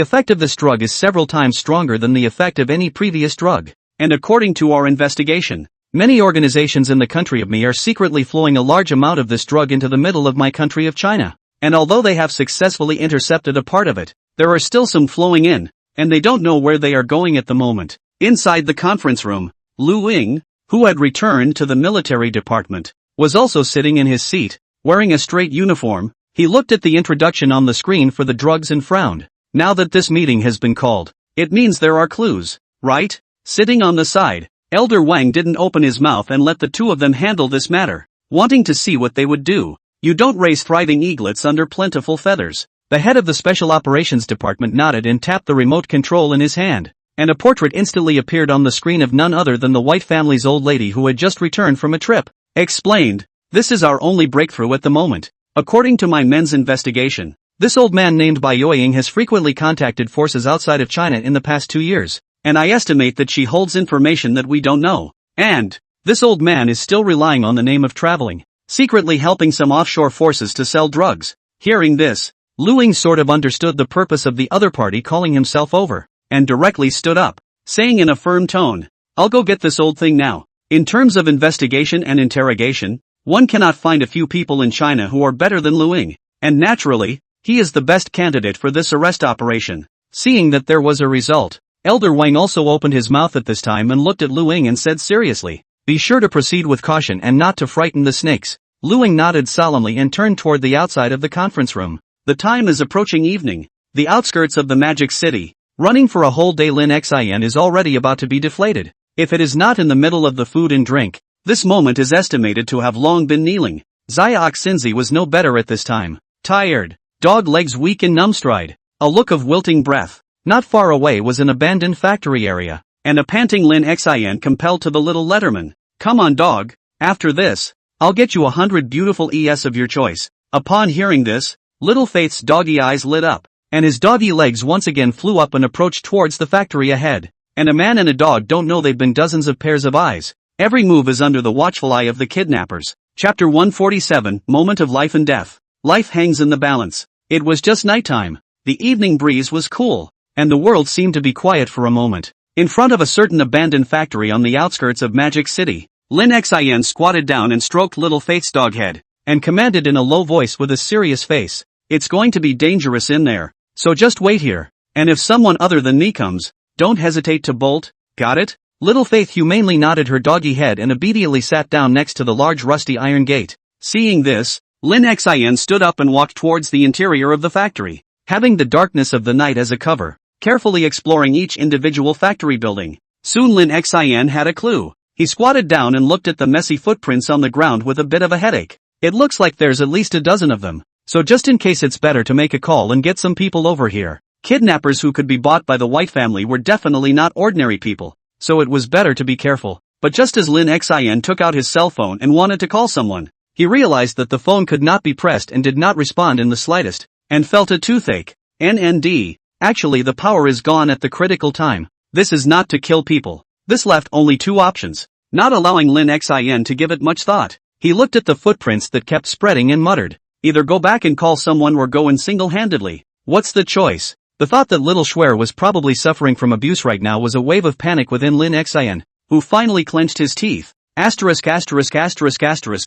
effect of this drug is several times stronger than the effect of any previous drug. And according to our investigation, many organizations in the country of me are secretly flowing a large amount of this drug into the middle of my country of China. And although they have successfully intercepted a part of it, there are still some flowing in, and they don't know where they are going at the moment. Inside the conference room, Lu Ying, who had returned to the military department, was also sitting in his seat, wearing a straight uniform. He looked at the introduction on the screen for the drugs and frowned. Now that this meeting has been called, it means there are clues, right? Sitting on the side, Elder Wang didn't open his mouth and let the two of them handle this matter, wanting to see what they would do. You don't raise thriving eaglets under plentiful feathers. The head of the Special Operations Department nodded and tapped the remote control in his hand, and a portrait instantly appeared on the screen of none other than the White family's old lady who had just returned from a trip. Explained, this is our only breakthrough at the moment. According to my men's investigation, this old man named Bai Yoying has frequently contacted forces outside of China in the past 2 years, and I estimate that she holds information that we don't know. And this old man is still relying on the name of traveling, secretly helping some offshore forces to sell drugs. Hearing this, Lu Ying sort of understood the purpose of the other party calling himself over, and directly stood up, saying in a firm tone, I'll go get this old thing now. In terms of investigation and interrogation, one cannot find a few people in China who are better than Lu Ying. and naturally, he is the best candidate for this arrest operation. Seeing that there was a result, Elder Wang also opened his mouth at this time and looked at Lu Ying and said seriously, "Be sure to proceed with caution and not to frighten the snakes." Lu Ying nodded solemnly and turned toward the outside of the conference room. The time is approaching evening. The outskirts of the magic city. Running for a whole day, Lin Xin is already about to be deflated. If it is not in the middle of the food and drink, this moment is estimated to have long been kneeling. Xiaox Xinzi was no better at this time. Tired. Dog legs weak and numbstride. A look of wilting breath. Not far away was an abandoned factory area, and a panting Lin Xin compelled to the little letterman. "Come on, dog. After this, I'll get you 100 beautiful ES of your choice." Upon hearing this, Little Faith's doggy eyes lit up, and his doggy legs once again flew up and approached towards the factory ahead. And a man and a dog don't know they've been dozens of pairs of eyes. Every move is under the watchful eye of the kidnappers. Chapter 147, Moment of Life and Death. Life hangs in the balance. It was just nighttime. The evening breeze was cool, and the world seemed to be quiet for a moment. In front of a certain abandoned factory on the outskirts of Magic City, Lin Xin squatted down and stroked Little Faith's dog head, and commanded in a low voice with a serious face, "It's going to be dangerous in there, so just wait here, and if someone other than me comes, don't hesitate to bolt, got it?" Little Faith humanely nodded her doggy head and obediently sat down next to the large rusty iron gate. Seeing this, Lin Xin stood up and walked towards the interior of the factory, having the darkness of the night as a cover, carefully exploring each individual factory building. Soon Lin Xin had a clue. He squatted down and looked at the messy footprints on the ground with a bit of a headache. It looks like there's at least a dozen of them, so just in case it's better to make a call and get some people over here. Kidnappers who could be bought by the White family were definitely not ordinary people, so it was better to be careful. But just as Lin Xin took out his cell phone and wanted to call someone, he realized that the phone could not be pressed and did not respond in the slightest, and felt a toothache. NND. Actually, the power is gone at the critical time. This is not to kill people. This left only two options, not allowing Lin Xin to give it much thought. He looked at the footprints that kept spreading and muttered, "Either go back and call someone or go in single-handedly. What's the choice?" The thought that little Schwer was probably suffering from abuse right now was a wave of panic within Lin Xin, who finally clenched his teeth.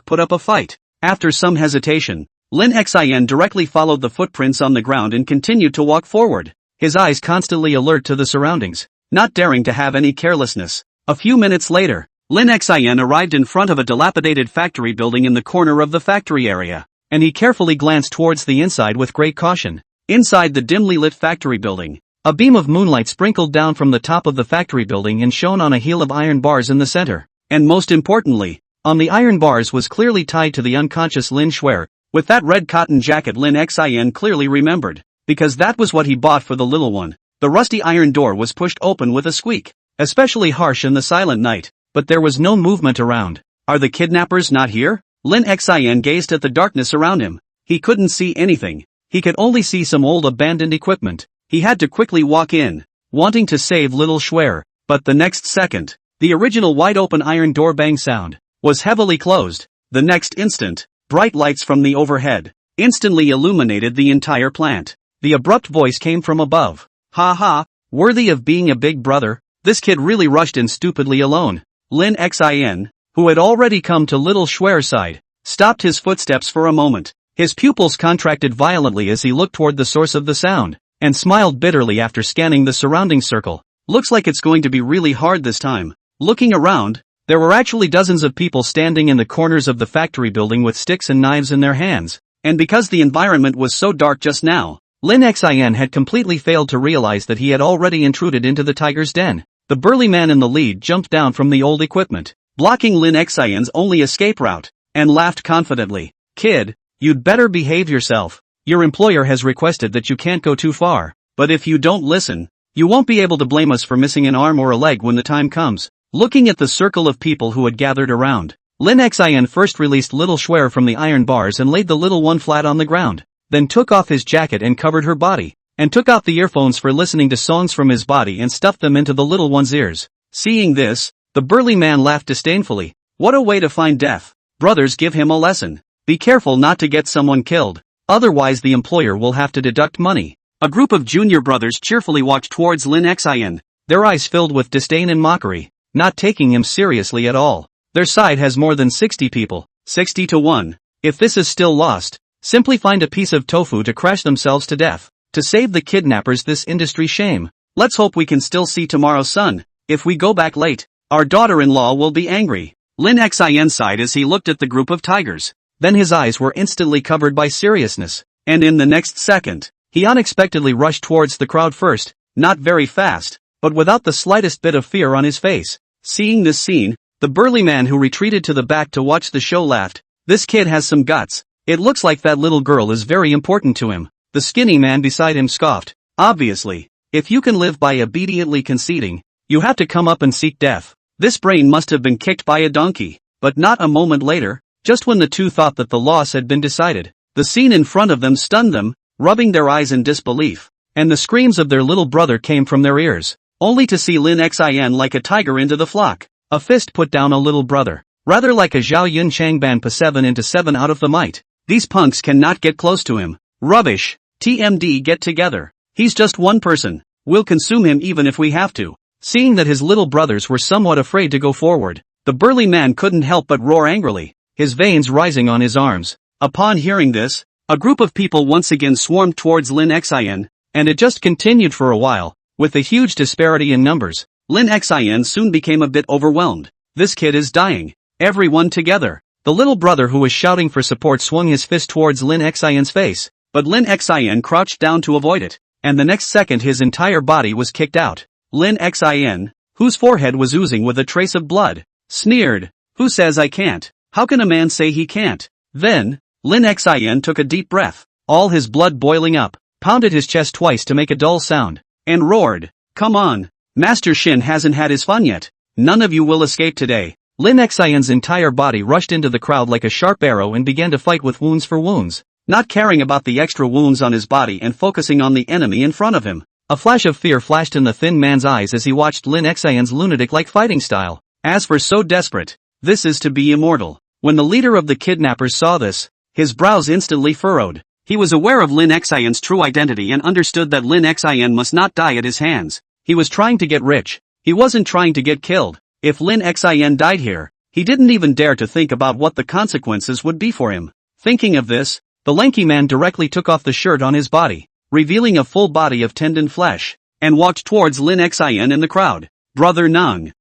Put up a fight. After some hesitation, Lin Xin directly followed the footprints on the ground and continued to walk forward, his eyes constantly alert to the surroundings, not daring to have any carelessness. A few minutes later, Lin Xin arrived in front of a dilapidated factory building in the corner of the factory area, and he carefully glanced towards the inside with great caution. Inside the dimly lit factory building, a beam of moonlight sprinkled down from the top of the factory building and shone on a heel of iron bars in the center. And most importantly, on the iron bars was clearly tied to the unconscious Lin Schwer, with that red cotton jacket Lin Xin clearly remembered, because that was what he bought for the little one. The rusty iron door was pushed open with a squeak, especially harsh in the silent night, but there was no movement around. Are the kidnappers not here? Lin Xin gazed at the darkness around him. He couldn't see anything. He could only see some old abandoned equipment. He had to quickly walk in, wanting to save little Schwer, but the next second, the original wide-open iron door bang sound was heavily closed. The next instant, bright lights from the overhead instantly illuminated the entire plant. The abrupt voice came from above. "Ha ha, worthy of being a big brother, this kid really rushed in stupidly alone." Lin Xin, who had already come to little Schwer's side, stopped his footsteps for a moment. His pupils contracted violently as he looked toward the source of the sound, and smiled bitterly after scanning the surrounding circle. Looks like it's going to be really hard this time. Looking around, there were actually dozens of people standing in the corners of the factory building with sticks and knives in their hands, and because the environment was so dark just now, Lin Xin had completely failed to realize that he had already intruded into the tiger's den. The burly man in the lead jumped down from the old equipment, blocking Lin Xion's only escape route, and laughed confidently. "Kid, you'd better behave yourself. Your employer has requested that you can't go too far, but if you don't listen, you won't be able to blame us for missing an arm or a leg when the time comes." Looking at the circle of people who had gathered around, Lin Xin first released little Schwer from the iron bars and laid the little one flat on the ground, then took off his jacket and covered her body, and took out the earphones for listening to songs from his body and stuffed them into the little one's ears. Seeing this, the burly man laughed disdainfully. What a way to find death. Brothers, give him a lesson. Be careful not to get someone killed, otherwise the employer will have to deduct money. A group of junior brothers cheerfully walked towards Lin Xin, their eyes filled with disdain and mockery, not taking him seriously at all. Their side has more than 60 people, 60 to 1. If this is still lost, Simply find a piece of tofu to crash themselves to death. To save the kidnappers this industry shame. Let's hope we can still see tomorrow's sun. If we go back late, our daughter-in-law will be angry. Lin Xin sighed as he looked at the group of tigers. Then his eyes were instantly covered by seriousness. And in the next second, he unexpectedly rushed towards the crowd first, not very fast, but without the slightest bit of fear on his face. Seeing this scene, the burly man who retreated to the back to watch the show laughed. This kid has some guts. It looks like that little girl is very important to him. The skinny man beside him scoffed. Obviously, if you can live by obediently conceding, you have to come up and seek death. This brain must have been kicked by a donkey. But not a moment later, just when the two thought that the loss had been decided, the scene in front of them stunned them, rubbing their eyes in disbelief. And the screams of their little brother came from their ears, only to see Lin Xin like a tiger into the flock. A fist put down a little brother, rather like a Zhao Yun Changban Pa7 into 7 out of the might. These punks cannot get close to him. Rubbish. TMD, get together. He's just one person. We'll consume him even if we have to. Seeing that his little brothers were somewhat afraid to go forward, the burly man couldn't help but roar angrily, his veins rising on his arms. Upon hearing this, a group of people once again swarmed towards Lin Xin, and it just continued for a while. With the huge disparity in numbers, Lin Xin soon became a bit overwhelmed. This kid is dying. Everyone together. The little brother who was shouting for support swung his fist towards Lin Xin's face, but Lin Xin crouched down to avoid it, and the next second his entire body was kicked out. Lin Xin, whose forehead was oozing with a trace of blood, sneered. Who says I can't? How can a man say he can't? Then, Lin Xin took a deep breath, all his blood boiling up, pounded his chest twice to make a dull sound, and roared, "Come on! Master Shin hasn't had his fun yet. None of you will escape today." Lin Xin's entire body rushed into the crowd like a sharp arrow and began to fight with wounds for wounds, not caring about the extra wounds on his body and focusing on the enemy in front of him. A flash of fear flashed in the thin man's eyes as he watched Lin Xin's lunatic-like fighting style. As for so desperate, this is to be immortal. When the leader of the kidnappers saw this, his brows instantly furrowed. He was aware of Lin Xin's true identity and understood that Lin Xin must not die at his hands. He was trying to get rich. He wasn't trying to get killed. If Lin Xin died here, he didn't even dare to think about what the consequences would be for him. Thinking of this, the lanky man directly took off the shirt on his body, revealing a full body of tendon flesh, and walked towards Lin Xin in the crowd. "Brother Nung,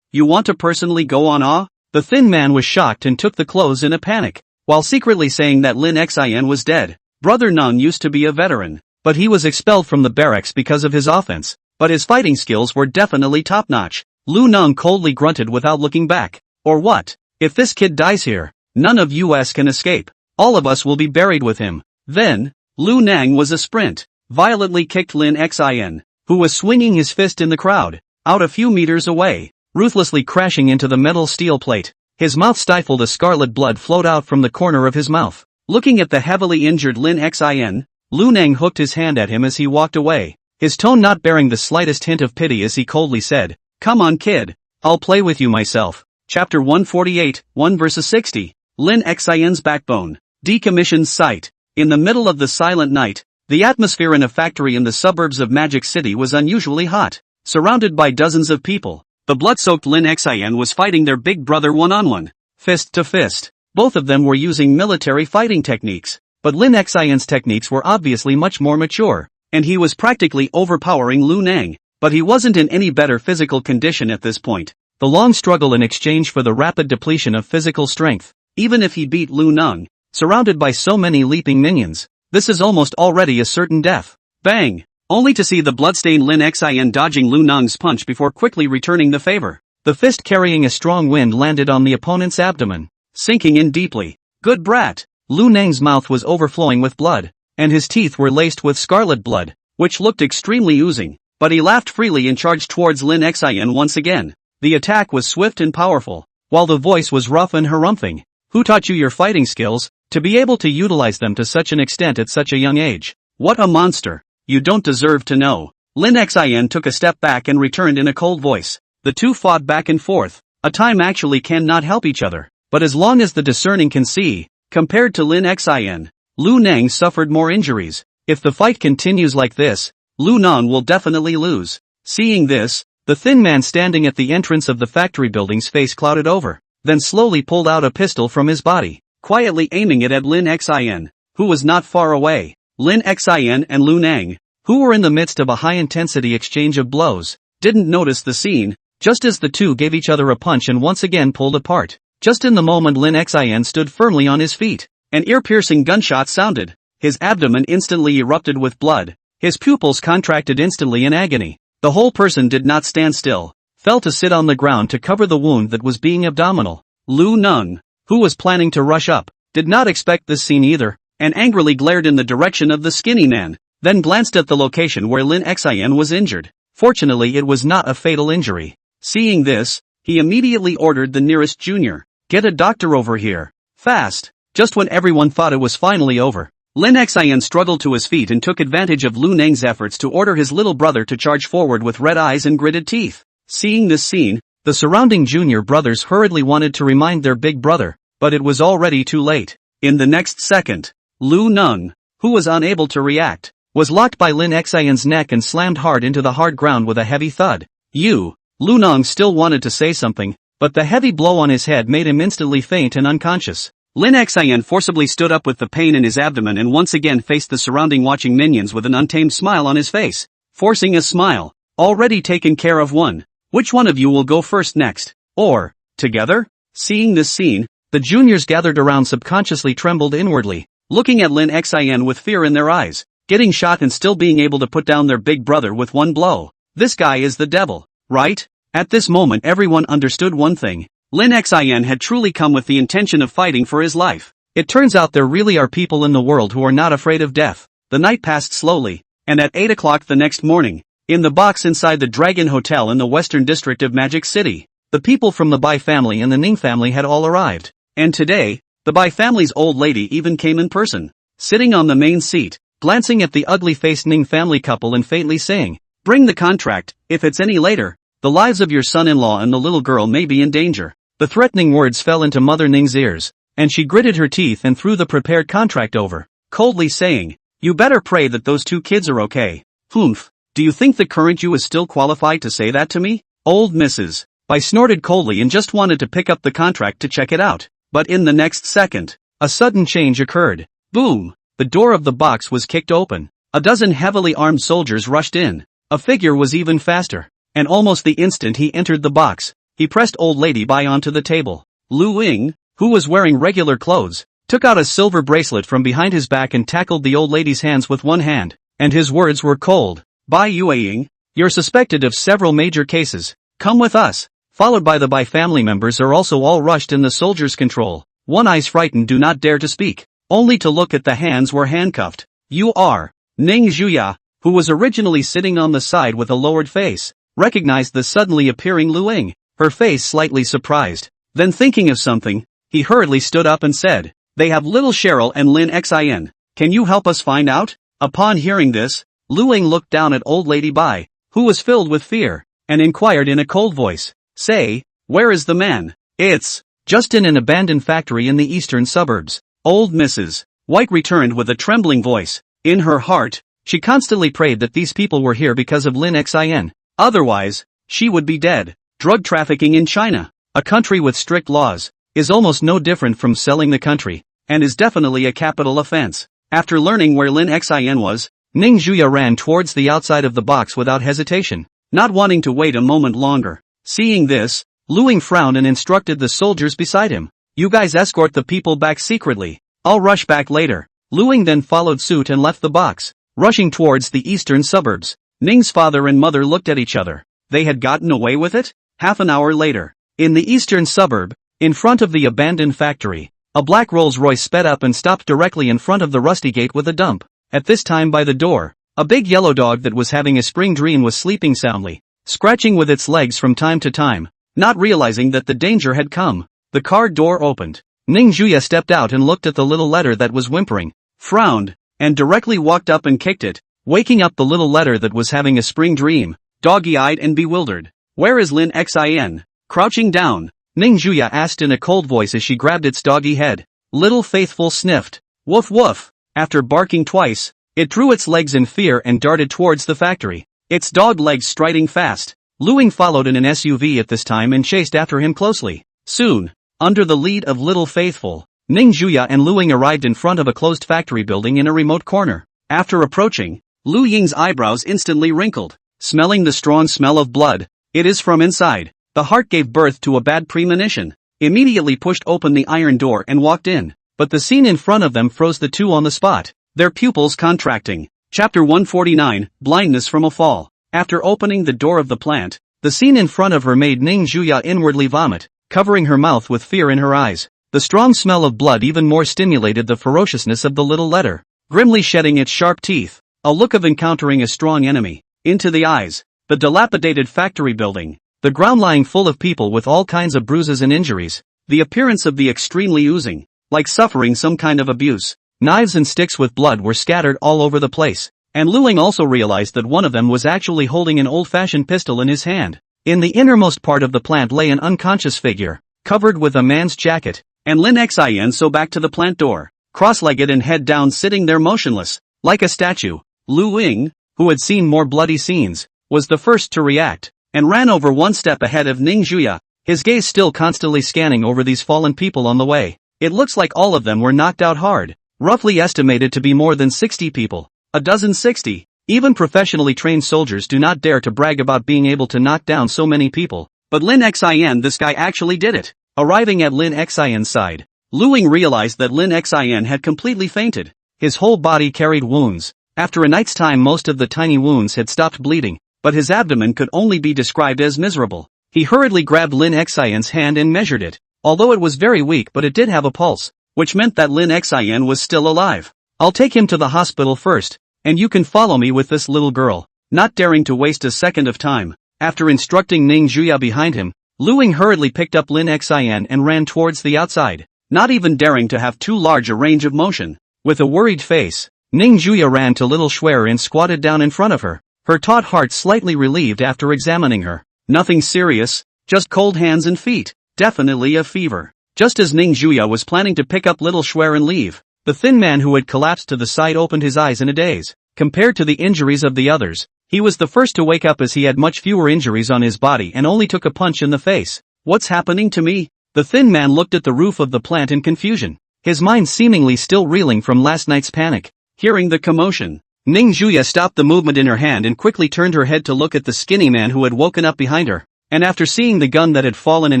you want to personally go on ah?" The thin man was shocked and took the clothes in a panic, while secretly saying that Lin Xin was dead. Brother Nung used to be a veteran, but he was expelled from the barracks because of his offense, but his fighting skills were definitely top-notch. Lu Nung coldly grunted without looking back. "Or what? If this kid dies here, none of us can escape. All of us will be buried with him." Then, Lu Nang was a sprint, violently kicked Lin Xin, who was swinging his fist in the crowd, out a few meters away, ruthlessly crashing into the metal steel plate. His mouth stifled as scarlet blood flowed out from the corner of his mouth. Looking at the heavily injured Lin Xin, Lu Nang hooked his hand at him as he walked away, his tone not bearing the slightest hint of pity as he coldly said, "Come on kid, I'll play with you myself." Chapter 148, 1 verses 60. Lin Xin's backbone. Decommissioned site. In the middle of the silent night, the atmosphere in a factory in the suburbs of Magic City was unusually hot. Surrounded by dozens of people, the blood-soaked Lin Xin was fighting their big brother one-on-one, fist to fist. Both of them were using military fighting techniques, but Lin Xin's techniques were obviously much more mature, and he was practically overpowering Lu Nang. But he wasn't in any better physical condition at this point. The long struggle in exchange for the rapid depletion of physical strength. Even if he beat Lu Nang, surrounded by so many leaping minions, this is almost already a certain death. Bang! Only to see the bloodstained Lin Xin dodging Lu Nang's punch before quickly returning the favor. The fist carrying a strong wind landed on the opponent's abdomen, sinking in deeply. Good brat! Lu Nang's mouth was overflowing with blood, and his teeth were laced with scarlet blood, which looked extremely oozing. But he laughed freely and charged towards Lin Xin once again. The attack was swift and powerful, while the voice was rough and harumphing. "Who taught you your fighting skills, to be able to utilize them to such an extent at such a young age? What a monster! You don't deserve to know." Lin Xin took a step back and returned in a cold voice. The two fought back and forth. A time actually cannot help each other, but as long as the discerning can see, compared to Lin Xin, Lu Nang suffered more injuries. If the fight continues like this, Lu Nang will definitely lose. Seeing this, the thin man standing at the entrance of the factory building's face clouded over, then slowly pulled out a pistol from his body. quietly aiming it at Lin Xin, who was not far away. Lin Xin and Lu Nang, who were in the midst of a high-intensity exchange of blows, didn't notice the scene, just as the two gave each other a punch and once again pulled apart. Just in the moment Lin Xin stood firmly on his feet. An ear-piercing gunshot sounded. His abdomen instantly erupted with blood. His pupils contracted instantly in agony. The whole person did not stand still, fell to sit on the ground to cover the wound that was being abdominal. Lu Nung, who was planning to rush up, did not expect this scene either, and angrily glared in the direction of the skinny man, then glanced at the location where Lin Xin was injured. Fortunately it was not a fatal injury. Seeing this, he immediately ordered the nearest junior, "Get a doctor over here. Fast." Just when everyone thought it was finally over, Lin Xin struggled to his feet and took advantage of Lu Nang's efforts to order his little brother to charge forward with red eyes and gritted teeth. Seeing this scene, the surrounding junior brothers hurriedly wanted to remind their big brother, but it was already too late. In the next second, Lu Nung, who was unable to react, was locked by Lin Xin's neck and slammed hard into the hard ground with a heavy thud. Lu Nung still wanted to say something, but the heavy blow on his head made him instantly faint and unconscious. Lin Xin forcibly stood up with the pain in his abdomen and once again faced the surrounding watching minions with an untamed smile on his face. Forcing a smile. "Already taken care of one. Which one of you will go first next? Or, together?" Seeing this scene, the juniors gathered around subconsciously trembled inwardly, looking at Lin Xin with fear in their eyes. Getting shot and still being able to put down their big brother with one blow. This guy is the devil, right? At this moment everyone understood one thing. Lin Xin had truly come with the intention of fighting for his life. It turns out there really are people in the world who are not afraid of death. The night passed slowly, and at 8 o'clock the next morning, in the box inside the Dragon Hotel in the western district of Magic City, the people from the Bai family and the Ning family had all arrived. And today, the Bai family's old lady even came in person. Sitting on the main seat, glancing at the ugly-faced Ning family couple and faintly saying, "Bring the contract, if it's any later, the lives of your son-in-law and the little girl may be in danger." The threatening words fell into Mother Ning's ears, and she gritted her teeth and threw the prepared contract over, coldly saying, "You better pray that those two kids are okay." "Humph, do you think the current you is still qualified to say that to me?" Old Mrs. Bai snorted coldly and just wanted to pick up the contract to check it out. But in the next second, a sudden change occurred. Boom! The door of the box was kicked open. A dozen heavily armed soldiers rushed in. A figure was even faster, and almost the instant he entered the box, he pressed Old Lady Bai onto the table. Lu Ying, who was wearing regular clothes, took out a silver bracelet from behind his back and tackled the old lady's hands with one hand, and his words were cold. "Bai Yueying, you're suspected of several major cases. Come with us." Followed by the Bai family members are also all rushed in the soldiers' control. One eyes frightened do not dare to speak, only to look at the hands were handcuffed. You are Ning Zhuya, who was originally sitting on the side with a lowered face, recognized the suddenly appearing Lu Ying, her face slightly surprised. Then thinking of something, he hurriedly stood up and said, "They have little Cheryl and Lin Xin. Can you help us find out?" Upon hearing this, Lu Ying looked down at Old Lady Bai, who was filled with fear, and inquired in a cold voice, "Say, where is the man?" "It's just in an abandoned factory in the eastern suburbs." Old Mrs. White returned with a trembling voice. In her heart, she constantly prayed that these people were here because of Lin Xin. Otherwise, she would be dead. Drug trafficking in China, a country with strict laws, is almost no different from selling the country, and is definitely a capital offense. After learning where Lin Xin was, Ning Zhuya ran towards the outside of the box without hesitation, not wanting to wait a moment longer. Seeing this, Lu Ying frowned and instructed the soldiers beside him, "You guys escort the people back secretly. I'll rush back later." Lu Ying then followed suit and left the box, rushing towards the eastern suburbs. Ning's father and mother looked at each other. They had gotten away with it? Half an hour later, in the eastern suburb, in front of the abandoned factory, a black Rolls-Royce sped up and stopped directly in front of the rusty gate with a dump. At this time by the door, a big yellow dog that was having a spring dream was sleeping soundly, scratching with its legs from time to time, not realizing that the danger had come. The car door opened. Ning Zhuya stepped out and looked at the little letter that was whimpering, frowned, and directly walked up and kicked it, waking up the little letter that was having a spring dream, doggy-eyed and bewildered. "Where is Lin Xin?" Crouching down, Ning Zhuya asked in a cold voice as she grabbed its doggy head. Little Faithful sniffed. Woof woof. After barking twice, it drew its legs in fear and darted towards the factory, its dog legs striding fast. Lu Ying followed in an SUV at this time and chased after him closely. Soon, under the lead of Little Faithful, Ning Juya and Lu Ying arrived in front of a closed factory building in a remote corner. After approaching, Lu Ying's eyebrows instantly wrinkled. Smelling the strong smell of blood, it is from inside. The heart gave birth to a bad premonition. Immediately pushed open the iron door and walked in. But the scene in front of them froze the two on the spot, their pupils contracting. Chapter 149, Blindness from a Fall. After opening the door of the plant, the scene in front of her made Ning Juya inwardly vomit, covering her mouth with fear in her eyes. The strong smell of blood even more stimulated the ferociousness of the little letter, grimly shedding its sharp teeth. A look of encountering a strong enemy. Into the eyes. The dilapidated factory building. The ground lying full of people with all kinds of bruises and injuries. The appearance of the extremely oozing, like suffering some kind of abuse. Knives and sticks with blood were scattered all over the place. And Lu Ying also realized that one of them was actually holding an old-fashioned pistol in his hand. In the innermost part of the plant lay an unconscious figure, covered with a man's jacket. And Lin Xian saw back to the plant door, cross-legged and head down sitting there motionless, like a statue. Lu Ying, who had seen more bloody scenes, was the first to react, and ran over one step ahead of Ning Juya, his gaze still constantly scanning over these fallen people on the way. It looks like all of them were knocked out hard, roughly estimated to be more than 60 people. A dozen 60. Even professionally trained soldiers do not dare to brag about being able to knock down so many people. But Lin Xian, this guy actually did it. Arriving at Lin Xian's side, Lu Ying realized that Lin Xian had completely fainted. His whole body carried wounds. After a night's time most of the tiny wounds had stopped bleeding, but his abdomen could only be described as miserable. He hurriedly grabbed Lin Xian's hand and measured it, although it was very weak but it did have a pulse, which meant that Lin Xian was still alive. I'll take him to the hospital first, and you can follow me with this little girl. Not daring to waste a second of time, after instructing Ning Juya behind him, Lu Ying hurriedly picked up Lin Xian and ran towards the outside, not even daring to have too large a range of motion. With a worried face, Ning Juya ran to little Schwerer and squatted down in front of her, her taut heart slightly relieved after examining her. Nothing serious, just cold hands and feet, definitely a fever. Just as Ning Juya was planning to pick up little Schwerer and leave, the thin man who had collapsed to the side opened his eyes in a daze. Compared to the injuries of the others, he was the first to wake up as he had much fewer injuries on his body and only took a punch in the face. What's happening to me? The thin man looked at the roof of the plant in confusion, his mind seemingly still reeling from last night's panic. Hearing the commotion, Ning Juya stopped the movement in her hand and quickly turned her head to look at the skinny man who had woken up behind her, and after seeing the gun that had fallen in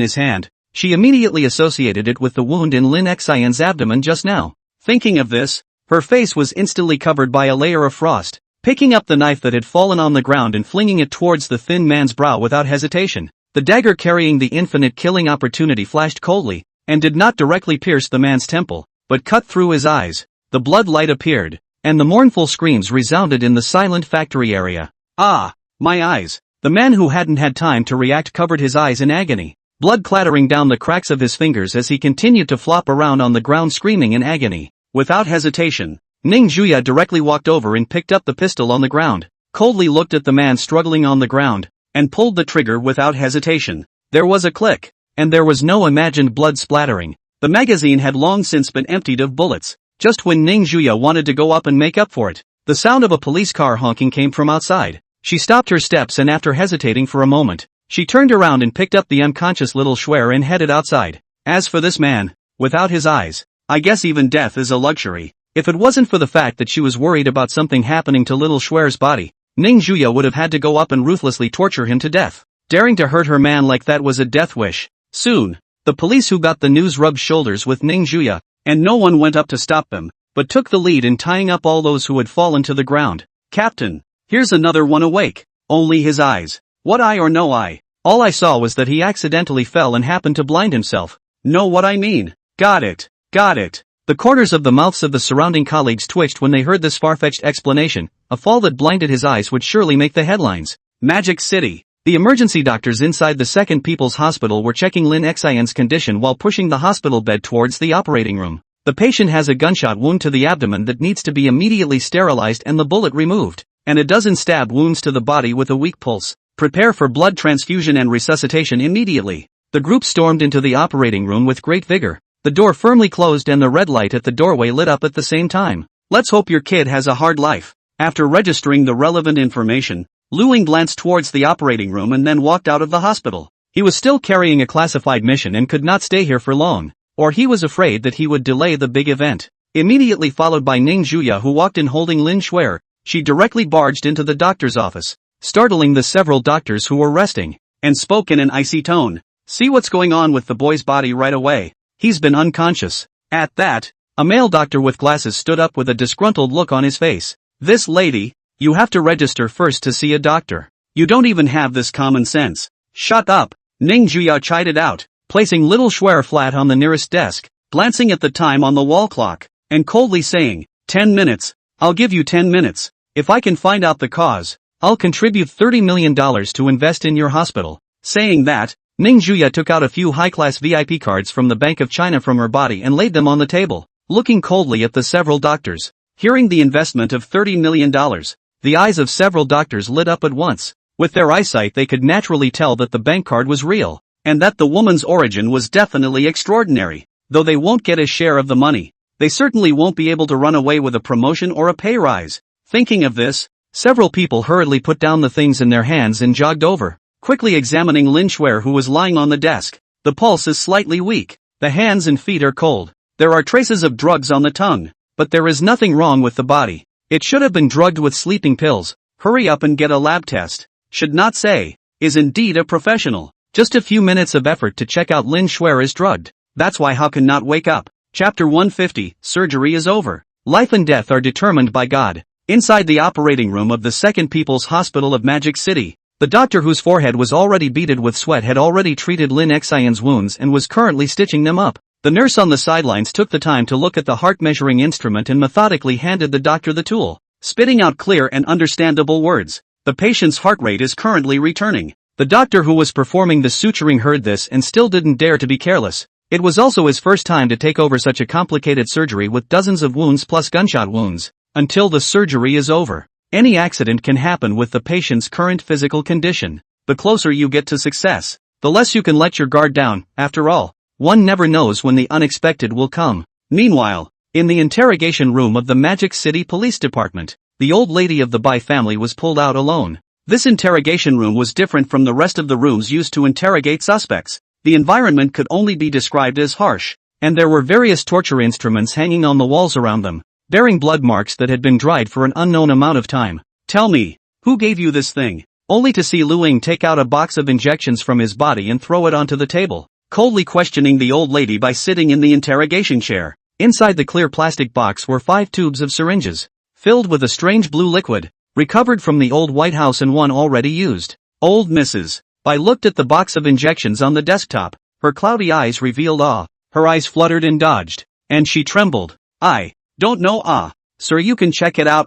his hand, she immediately associated it with the wound in Lin Xian's abdomen just now. Thinking of this, her face was instantly covered by a layer of frost. Picking up the knife that had fallen on the ground and flinging it towards the thin man's brow without hesitation, the dagger carrying the infinite killing opportunity flashed coldly, and did not directly pierce the man's temple, but cut through his eyes. The blood light appeared, and the mournful screams resounded in the silent factory area. Ah, my eyes! The man who hadn't had time to react covered his eyes in agony, blood clattering down the cracks of his fingers as he continued to flop around on the ground screaming in agony. Without hesitation, Ning Juya directly walked over and picked up the pistol on the ground, coldly looked at the man struggling on the ground, and pulled the trigger without hesitation. There was a click, and there was no imagined blood splattering. The magazine had long since been emptied of bullets. Just when Ning Juya wanted to go up and make up for it, the sound of a police car honking came from outside. She stopped her steps and after hesitating for a moment, she turned around and picked up the unconscious little Schwerer and headed outside. As for this man, without his eyes, I guess even death is a luxury. If it wasn't for the fact that she was worried about something happening to little Schwerer's body, Ning Juya would have had to go up and ruthlessly torture him to death. Daring to hurt her man like that was a death wish. Soon, the police who got the news rubbed shoulders with Ning Juya, and no one went up to stop them, but took the lead in tying up all those who had fallen to the ground. Captain, here's another one awake. Only his eyes. What eye or no eye? All I saw was that he accidentally fell and happened to blind himself. Know what I mean? Got it. Got it. The corners of the mouths of the surrounding colleagues twitched when they heard this far-fetched explanation. A fall that blinded his eyes would surely make the headlines. Magic City. The emergency doctors inside the Second People's Hospital were checking Lin Xian's condition while pushing the hospital bed towards the operating room. The patient has a gunshot wound to the abdomen that needs to be immediately sterilized and the bullet removed, and a dozen stab wounds to the body with a weak pulse. Prepare for blood transfusion and resuscitation immediately. The group stormed into the operating room with great vigor. The door firmly closed and the red light at the doorway lit up at the same time. Let's hope your kid has a hard life. After registering the relevant information, Lu Ying glanced towards the operating room and then walked out of the hospital. He was still carrying a classified mission and could not stay here for long. or he was afraid that he would delay the big event. Immediately followed by Ning Juya, who walked in holding Lin Shuer, she directly barged into the doctor's office, startling the several doctors who were resting, and spoke in an icy tone. "See what's going on with the boy's body right away. He's been unconscious." At that, a male doctor with glasses stood up with a disgruntled look on his face. "This lady, you have to register first to see a doctor. You don't even have this common sense." "Shut up," Ning Juya chided out, placing little Shuer flat on the nearest desk, glancing at the time on the wall clock, and coldly saying, 10 minutes, I'll give you 10 minutes. If I can find out the cause, I'll contribute $30 million to invest in your hospital." Saying that, Ning Juya took out a few high-class VIP cards from the Bank of China from her body and laid them on the table, looking coldly at the several doctors. Hearing the investment of $30 million, the eyes of several doctors lit up at once. With their eyesight they could naturally tell that the bank card was real, and that the woman's origin was definitely extraordinary. Though they won't get a share of the money, they certainly won't be able to run away with a promotion or a pay rise. Thinking of this, several people hurriedly put down the things in their hands and jogged over, quickly examining Lin Shuer, who was lying on the desk. The pulse is slightly weak, the hands and feet are cold, there are traces of drugs on the tongue, but there is nothing wrong with the body. It should have been drugged with sleeping pills. Hurry up and get a lab test. Should not say, is indeed a professional. Just a few minutes of effort to check out Lin Shuer is drugged. That's why how can not wake up. Chapter 150, surgery is over. Life and death are determined by God. Inside the operating room of the Second People's Hospital of Magic City, the doctor, whose forehead was already beaded with sweat, had already treated Lin Xian's wounds and was currently stitching them up. The nurse on the sidelines took the time to look at the heart-measuring instrument and methodically handed the doctor the tool, spitting out clear and understandable words. "The patient's heart rate is currently returning." The doctor who was performing the suturing heard this and still didn't dare to be careless. It was also his first time to take over such a complicated surgery with dozens of wounds plus gunshot wounds. Until the surgery is over, any accident can happen with the patient's current physical condition. The closer you get to success, the less you can let your guard down. After all, one never knows when the unexpected will come. Meanwhile, in the interrogation room of the Magic City Police Department, the old lady of the Bai family was pulled out alone. This interrogation room was different from the rest of the rooms used to interrogate suspects. The environment could only be described as harsh, and there were various torture instruments hanging on the walls around them, bearing blood marks that had been dried for an unknown amount of time. "Tell me, who gave you this thing?" Only to see Lu Ying take out a box of injections from his body and throw it onto the table, coldly questioning the old lady by sitting in the interrogation chair. Inside the clear plastic box were 5 tubes of syringes, filled with a strange blue liquid, recovered from the old White House and one already used. Old Mrs. Bai looked at the box of injections on the desktop. Her cloudy eyes revealed awe. Her eyes fluttered and dodged, and she trembled. "I don't know, sir, you can check it out,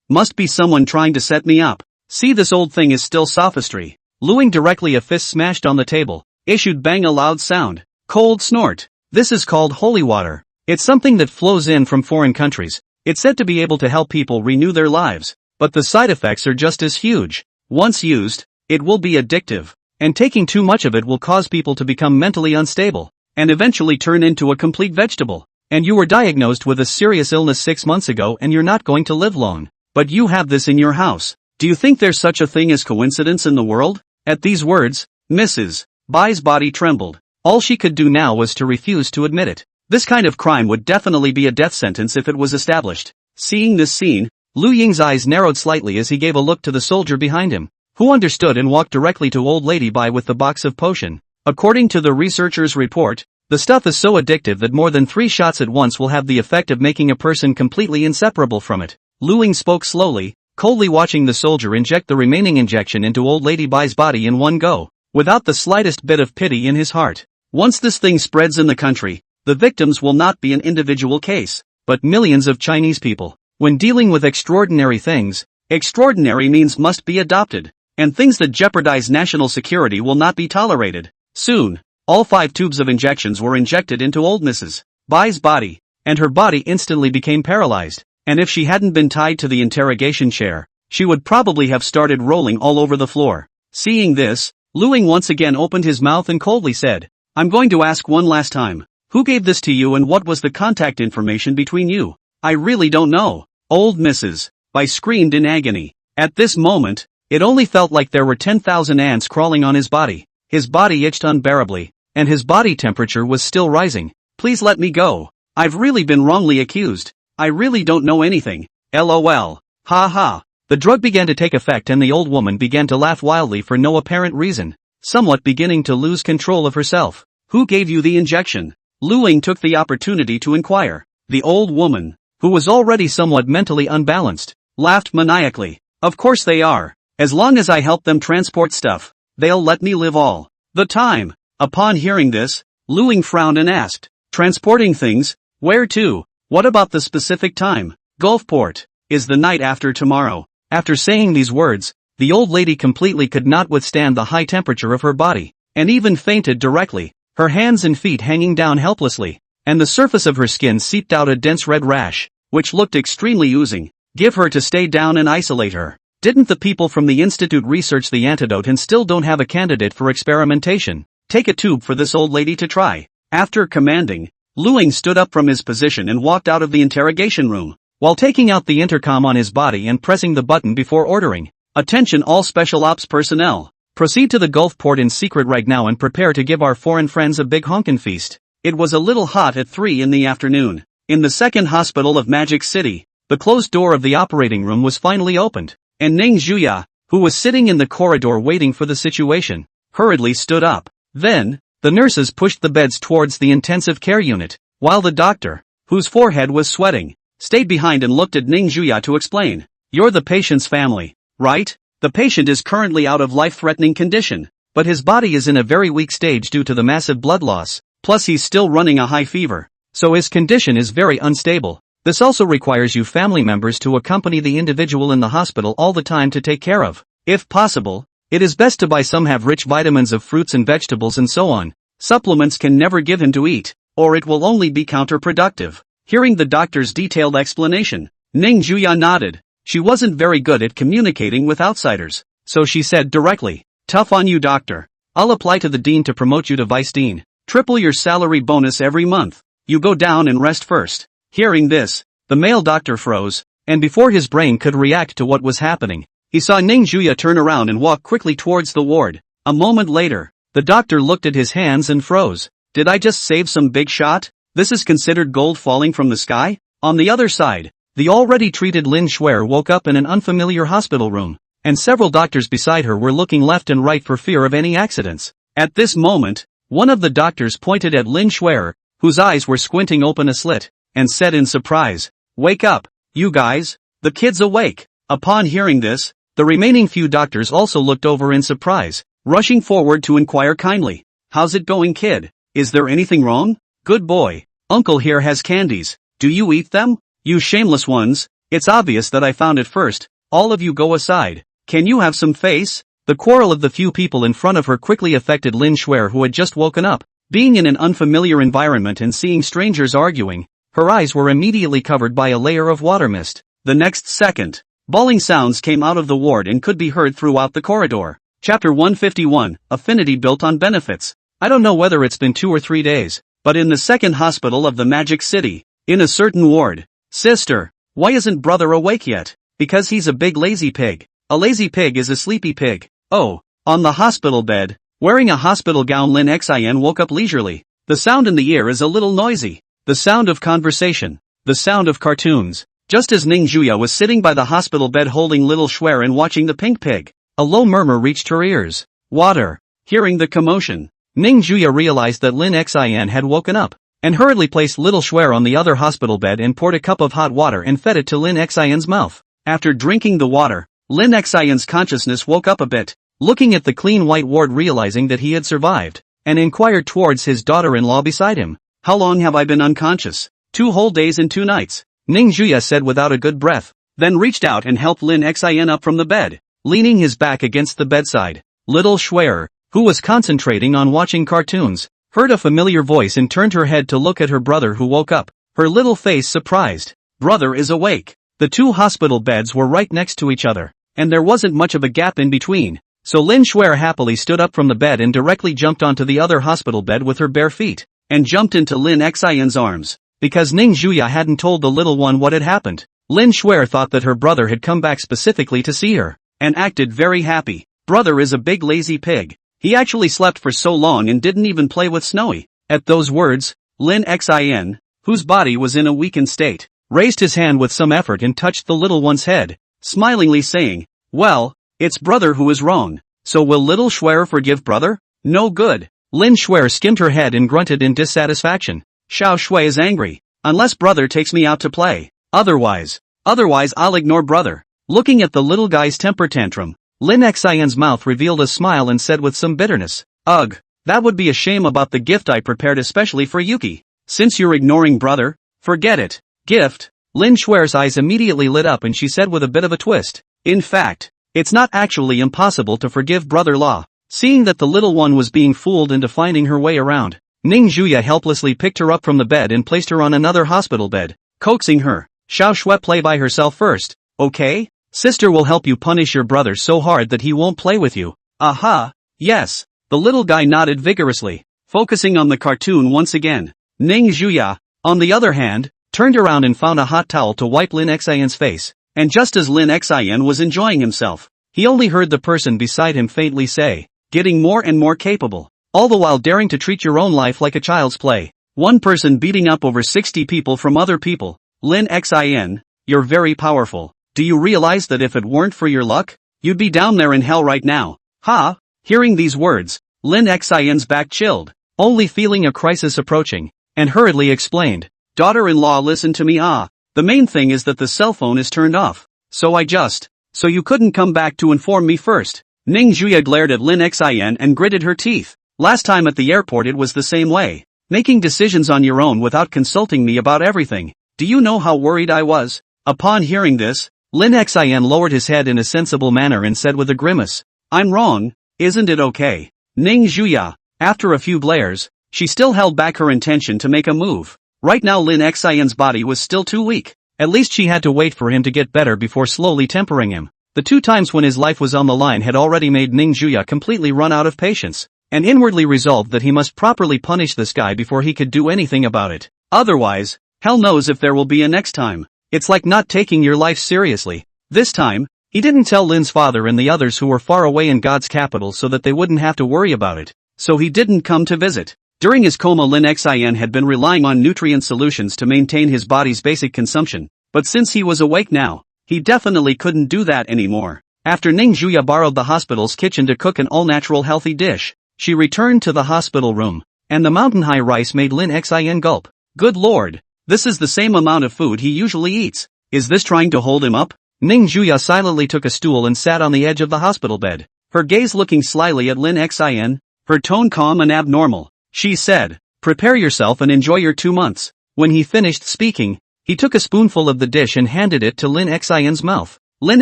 must be someone trying to set me up. See, this old thing is still sophistry." Lu Ying, directly a fist smashed on the table, issued bang, a loud sound. Cold snort. "This is called holy water. It's something that flows in from foreign countries. It's said to be able to help people renew their lives, but the side effects are just as huge. Once used, it will be addictive, and taking too much of it will cause people to become mentally unstable, and eventually turn into a complete vegetable. And you were diagnosed with a serious illness 6 months ago and you're not going to live long. But you have this in your house. Do you think there's such a thing as coincidence in the world?" At these words, Mrs. Bai's body trembled. All she could do now was to refuse to admit it. This kind of crime would definitely be a death sentence if it was established. Seeing this scene, Lu Ying's eyes narrowed slightly as he gave a look to the soldier behind him, who understood and walked directly to old lady Bai with the box of potion. According to the researcher's report, the stuff is so addictive that more than 3 shots at once will have the effect of making a person completely inseparable from it. Lu Ying spoke slowly, coldly watching the soldier inject the remaining injection into old lady Bai's body in one go, without the slightest bit of pity in his heart. Once this thing spreads in the country, the victims will not be an individual case, but millions of Chinese people. When dealing with extraordinary things, extraordinary means must be adopted, and things that jeopardize national security will not be tolerated. Soon, all 5 tubes of injections were injected into old Mrs. Bai's body, and her body instantly became paralyzed, and if she hadn't been tied to the interrogation chair, she would probably have started rolling all over the floor. Seeing this, Lu Ying once again opened his mouth and coldly said, "I'm going to ask one last time. Who gave this to you and what was the contact information between you?" "I really don't know," old Mrs. Bai screamed in agony. At this moment, it only felt like there were 10,000 ants crawling on his body. His body itched unbearably, and his body temperature was still rising. please let me go. I've really been wrongly accused. I really don't know anything. LOL. Ha ha. The drug began to take effect and the old woman began to laugh wildly for no apparent reason, somewhat beginning to lose control of herself. Who gave you the injection? Lu Ying took the opportunity to inquire. The old woman, who was already somewhat mentally unbalanced, laughed maniacally. Of course they are. As long as I help them transport stuff, they'll let me live all the time. Upon hearing this, Lu Ying frowned and asked, transporting things? Where to? What about the specific time? Gulfport. Is the night after tomorrow. After saying these words, the old lady completely could not withstand the high temperature of her body, and even fainted directly, her hands and feet hanging down helplessly, and the surface of her skin seeped out a dense red rash, which looked extremely oozing. Give her to stay down and isolate her. Didn't the people from the institute research the antidote and still don't have a candidate for experimentation? Take a tube for this old lady to try. After commanding, Lu Ying stood up from his position and walked out of the interrogation room, while taking out the intercom on his body and pressing the button before ordering, "Attention all special ops personnel. Proceed to the Gulfport in secret right now and prepare to give our foreign friends a big honkin' feast." It was a little hot at 3 in the afternoon. In the second hospital of Magic City, the closed door of the operating room was finally opened, and Ning Zhuya, who was sitting in the corridor waiting for the situation, hurriedly stood up. Then, the nurses pushed the beds towards the intensive care unit, while the doctor, whose forehead was sweating, stayed behind and looked at Ning Zhuya to explain. You're the patient's family, right? The patient is currently out of life-threatening condition, but his body is in a very weak stage due to the massive blood loss, plus he's still running a high fever, so his condition is very unstable. This also requires you family members to accompany the individual in the hospital all the time to take care of. If possible, it is best to buy some have rich vitamins of fruits and vegetables and so on. Supplements can never give him to eat, or it will only be counterproductive. Hearing the doctor's detailed explanation, Ning Zhuya nodded. She wasn't very good at communicating with outsiders, so she said directly, "Tough on you, doctor. I'll apply to the dean to promote you to vice dean. Triple your salary bonus every month. You go down and rest first." Hearing this, the male doctor froze, and before his brain could react to what was happening, he saw Ning Zhuya turn around and walk quickly towards the ward. A moment later, the doctor looked at his hands and froze. Did I just save some big shot? This is considered gold falling from the sky? On the other side, the already treated Lin Shuer woke up in an unfamiliar hospital room, and several doctors beside her were looking left and right for fear of any accidents. At this moment, one of the doctors pointed at Lin Shuer, whose eyes were squinting open a slit, and said in surprise, "Wake up, you guys, the kid's awake." Upon hearing this, the remaining few doctors also looked over in surprise, rushing forward to inquire kindly, "How's it going, kid? Is there anything wrong? Good boy. Uncle here has candies. Do you eat them? You shameless ones. It's obvious that I found it first. All of you go aside. Can you have some face?" The quarrel of the few people in front of her quickly affected Lin Shuer, who had just woken up. Being in an unfamiliar environment and seeing strangers arguing, her eyes were immediately covered by a layer of water mist. The next second, bawling sounds came out of the ward and could be heard throughout the corridor. Chapter 151, Affinity Built on Benefits. I don't know whether it's been 2 or 3 days, but in the second hospital of the Magic City, in a certain ward, "Sister, why isn't brother awake yet?" "Because he's a big lazy pig." "A lazy pig is a sleepy pig." "Oh." On the hospital bed, wearing a hospital gown, Lin Xin woke up leisurely. The sound in the ear is a little noisy. The sound of conversation. The sound of cartoons. Just as Ning Zhuya was sitting by the hospital bed holding little Shuer and watching the pink pig, a low murmur reached her ears. "Water." Hearing the commotion, Ning Zhuya realized that Lin Xin had woken up, and hurriedly placed little Shuer on the other hospital bed and poured a cup of hot water and fed it to Lin Xin's mouth. After drinking the water, Lin Xin's consciousness woke up a bit, looking at the clean white ward, realizing that he had survived, and inquired towards his daughter-in-law beside him. "How long have I been unconscious?" 2 whole days and 2 nights, Ning Zhuya said without a good breath, then reached out and helped Lin Xin up from the bed, leaning his back against the bedside. Little Shuer, who was concentrating on watching cartoons, heard a familiar voice and turned her head to look at her brother, who woke up, her little face surprised. Brother is awake. The 2 hospital beds were right next to each other, and there wasn't much of a gap in between, so Lin Shuer happily stood up from the bed and directly jumped onto the other hospital bed with her bare feet, and jumped into Lin Xin's arms. Because Ning Zhuya hadn't told the little one what had happened, Lin Shuer thought that her brother had come back specifically to see her, and acted very happy. Brother is a big lazy pig. He actually slept for so long and didn't even play with Snowy. At those words, Lin Xin, whose body was in a weakened state, raised his hand with some effort and touched the little one's head, smilingly saying, "Well, it's brother who is wrong, so will little Schwer forgive brother? No good." Lin Schwer skimmed her head and grunted in dissatisfaction. "Xiao Shui is angry. Unless brother takes me out to play. Otherwise I'll ignore brother." Looking at the little guy's temper tantrum, Lin Xin's mouth revealed a smile and said with some bitterness, "Ugh, that would be a shame about the gift I prepared especially for Yuki. Since you're ignoring brother, forget it." "Gift?" Lin Schwer's eyes immediately lit up and she said with a bit of a twist, "In fact, it's not actually impossible to forgive brother-in-law." Seeing that the little one was being fooled into finding her way around, Ning Zhuya helplessly picked her up from the bed and placed her on another hospital bed, coaxing her, "Xiao Shui, play by herself first, okay? Sister will help you punish your brother so hard that he won't play with you." "Aha, yes." The little guy nodded vigorously, focusing on the cartoon once again. Ning Zhuya, on the other hand, turned around and found a hot towel to wipe Lin Xin's face, and just as Lin Xin was enjoying himself, he only heard the person beside him faintly say, "Getting more and more capable, all the while daring to treat your own life like a child's play. One person beating up over 60 people from other people. Lin Xin, you're very powerful. Do you realize that if it weren't for your luck, you'd be down there in hell right now?" "Ha!" Hearing these words, Lin Xin's back chilled, only feeling a crisis approaching, and hurriedly explained, "Daughter-in-law, listen to me. The main thing is that the cell phone is turned off, so you couldn't come back to inform me first." Ning Zhuya glared at Lin Xin and gritted her teeth. "Last time at the airport it was the same way. Making decisions on your own without consulting me about everything. Do you know how worried I was?" Upon hearing this, Lin Xin lowered his head in a sensible manner and said with a grimace, "I'm wrong, isn't it okay?" Ning Zhuya, after a few glares, she still held back her intention to make a move. Right now Lin Xin's body was still too weak. At least she had to wait for him to get better before slowly tempering him. The 2 times when his life was on the line had already made Ning Zhuya completely run out of patience, and inwardly resolved that he must properly punish this guy before he could do anything about it. Otherwise, hell knows if there will be a next time. It's like not taking your life seriously. This time, he didn't tell Lin's father and the others who were far away in God's capital so that they wouldn't have to worry about it. So he didn't come to visit. During his coma Lin Xin had been relying on nutrient solutions to maintain his body's basic consumption, but since he was awake now, he definitely couldn't do that anymore. After Ning Zhuya borrowed the hospital's kitchen to cook an all-natural healthy dish, she returned to the hospital room, and the mountain-high rice made Lin Xin gulp. Good lord, this is the same amount of food he usually eats. Is this trying to hold him up? Ning Zhuya silently took a stool and sat on the edge of the hospital bed, her gaze looking slyly at Lin Xin, her tone calm and abnormal. She said, "Prepare yourself and enjoy your 2 months." When he finished speaking, he took a spoonful of the dish and handed it to Lin Xin's mouth. Lin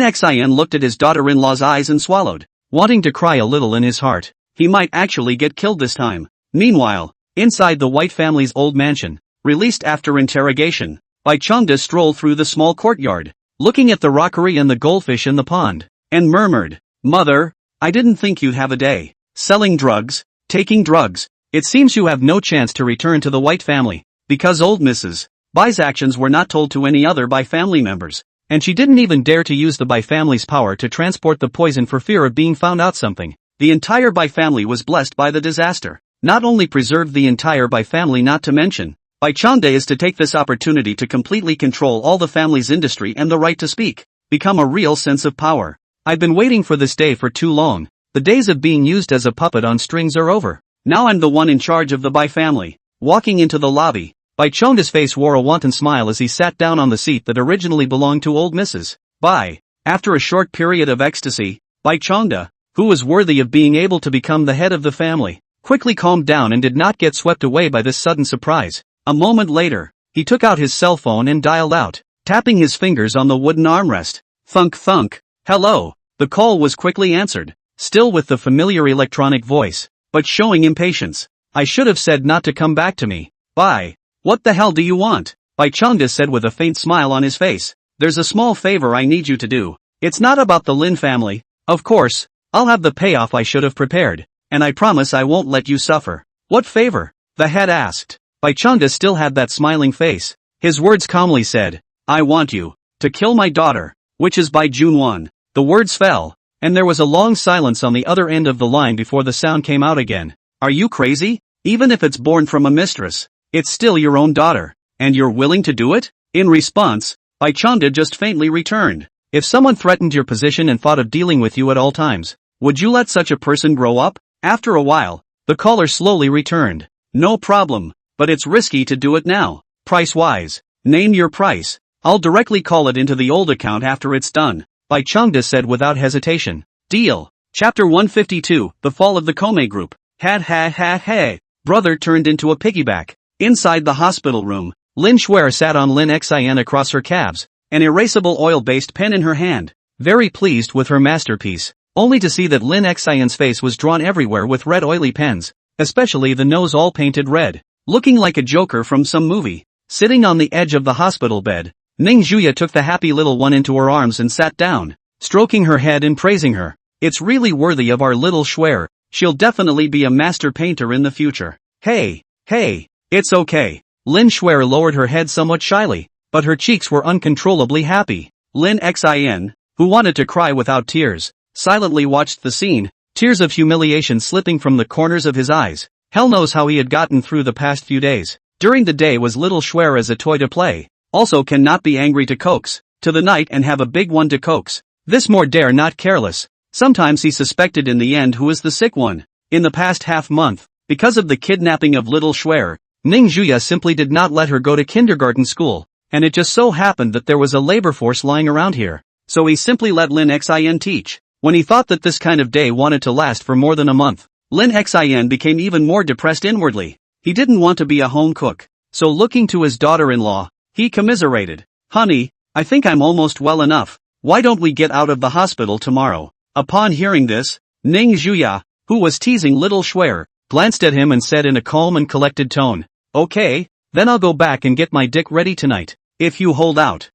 Xin looked at his daughter-in-law's eyes and swallowed, wanting to cry a little in his heart. He might actually get killed this time. Meanwhile, inside the White family's old mansion, released after interrogation, Bai Chengde strolled through the small courtyard, looking at the rockery and the goldfish in the pond, and murmured, "Mother, I didn't think you'd have a day. Selling drugs, taking drugs. It seems you have no chance to return to the White family, because old Mrs. Bai's actions were not told to any other Bai family members, and she didn't even dare to use the Bai family's power to transport the poison for fear of being found out something." The entire Bai family was blessed by the disaster. Not only preserved the entire Bai family, not to mention, Bai Chengde is to take this opportunity to completely control all the family's industry and the right to speak, become a real sense of power. I've been waiting for this day for too long. The days of being used as a puppet on strings are over. Now I'm the one in charge of the Bai family. Walking into the lobby, Bai Chengde's face wore a wanton smile as he sat down on the seat that originally belonged to old Mrs. Bai. After a short period of ecstasy, Bai Chengde, who was worthy of being able to become the head of the family, quickly calmed down and did not get swept away by this sudden surprise. A moment later, he took out his cell phone and dialed out, tapping his fingers on the wooden armrest. Thunk thunk. "Hello." The call was quickly answered, still with the familiar electronic voice, but showing impatience. "I should have said not to come back to me. Bai, what the hell do you want?" Bai Chengde said with a faint smile on his face. "There's a small favor I need you to do. It's not about the Lin family. Of course, I'll have the payoff I should have prepared, and I promise I won't let you suffer." "What favor?" the head asked. Bai Chengde still had that smiling face. His words calmly said, "I want you to kill my daughter, which is Bai Junwan." The words fell, and there was a long silence on the other end of the line before the sound came out again. "Are you crazy? Even if it's born from a mistress, It's still your own daughter. And you're willing to do it? In response, Bai Changde just faintly returned. If someone threatened your position and thought of dealing with you at all times, would you let such a person grow up? After a while, the caller slowly returned. No problem, but it's risky to do it now. Price-wise, name your price. I'll directly call it into the old account after it's done, Bai Changde said without hesitation. Deal. Chapter 152, The Fall of the Kome Group. Ha. Brother turned into a piggyback. Inside the hospital room, Lin Shuer sat on Lin Xin across her calves, an erasable oil-based pen in her hand, very pleased with her masterpiece, only to see that Lin Xin's face was drawn everywhere with red oily pens, especially the nose all painted red, looking like a joker from some movie. Sitting on the edge of the hospital bed, Ning Zhuya took the happy little one into her arms and sat down, stroking her head and praising her. It's really worthy of our little Shuer. She'll definitely be a master painter in the future. Hey, it's okay. Lin Shuer lowered her head somewhat shyly, but her cheeks were uncontrollably happy. Lin Xin, who wanted to cry without tears, silently watched the scene, tears of humiliation slipping from the corners of his eyes. Hell knows how he had gotten through the past few days. During the day was little Shuer as a toy to play, also cannot be angry to coax, to the night and have a big one to coax. This more dare not careless. Sometimes he suspected in the end who is the sick one. In the past half month, because of the kidnapping of little Shuer, Ning Zhuya simply did not let her go to kindergarten school, and it just so happened that there was a labor force lying around here. So he simply let Lin Xin teach. When he thought that this kind of day wanted to last for more than a month, Lin Xin became even more depressed inwardly. He didn't want to be a home cook. So looking to his daughter-in-law, he commiserated. Honey, I think I'm almost well enough. Why don't we get out of the hospital tomorrow? Upon hearing this, Ning Zhuya, who was teasing little Shuer, glanced at him and said in a calm and collected tone, Okay, then I'll go back and get my dick ready tonight. If you hold out.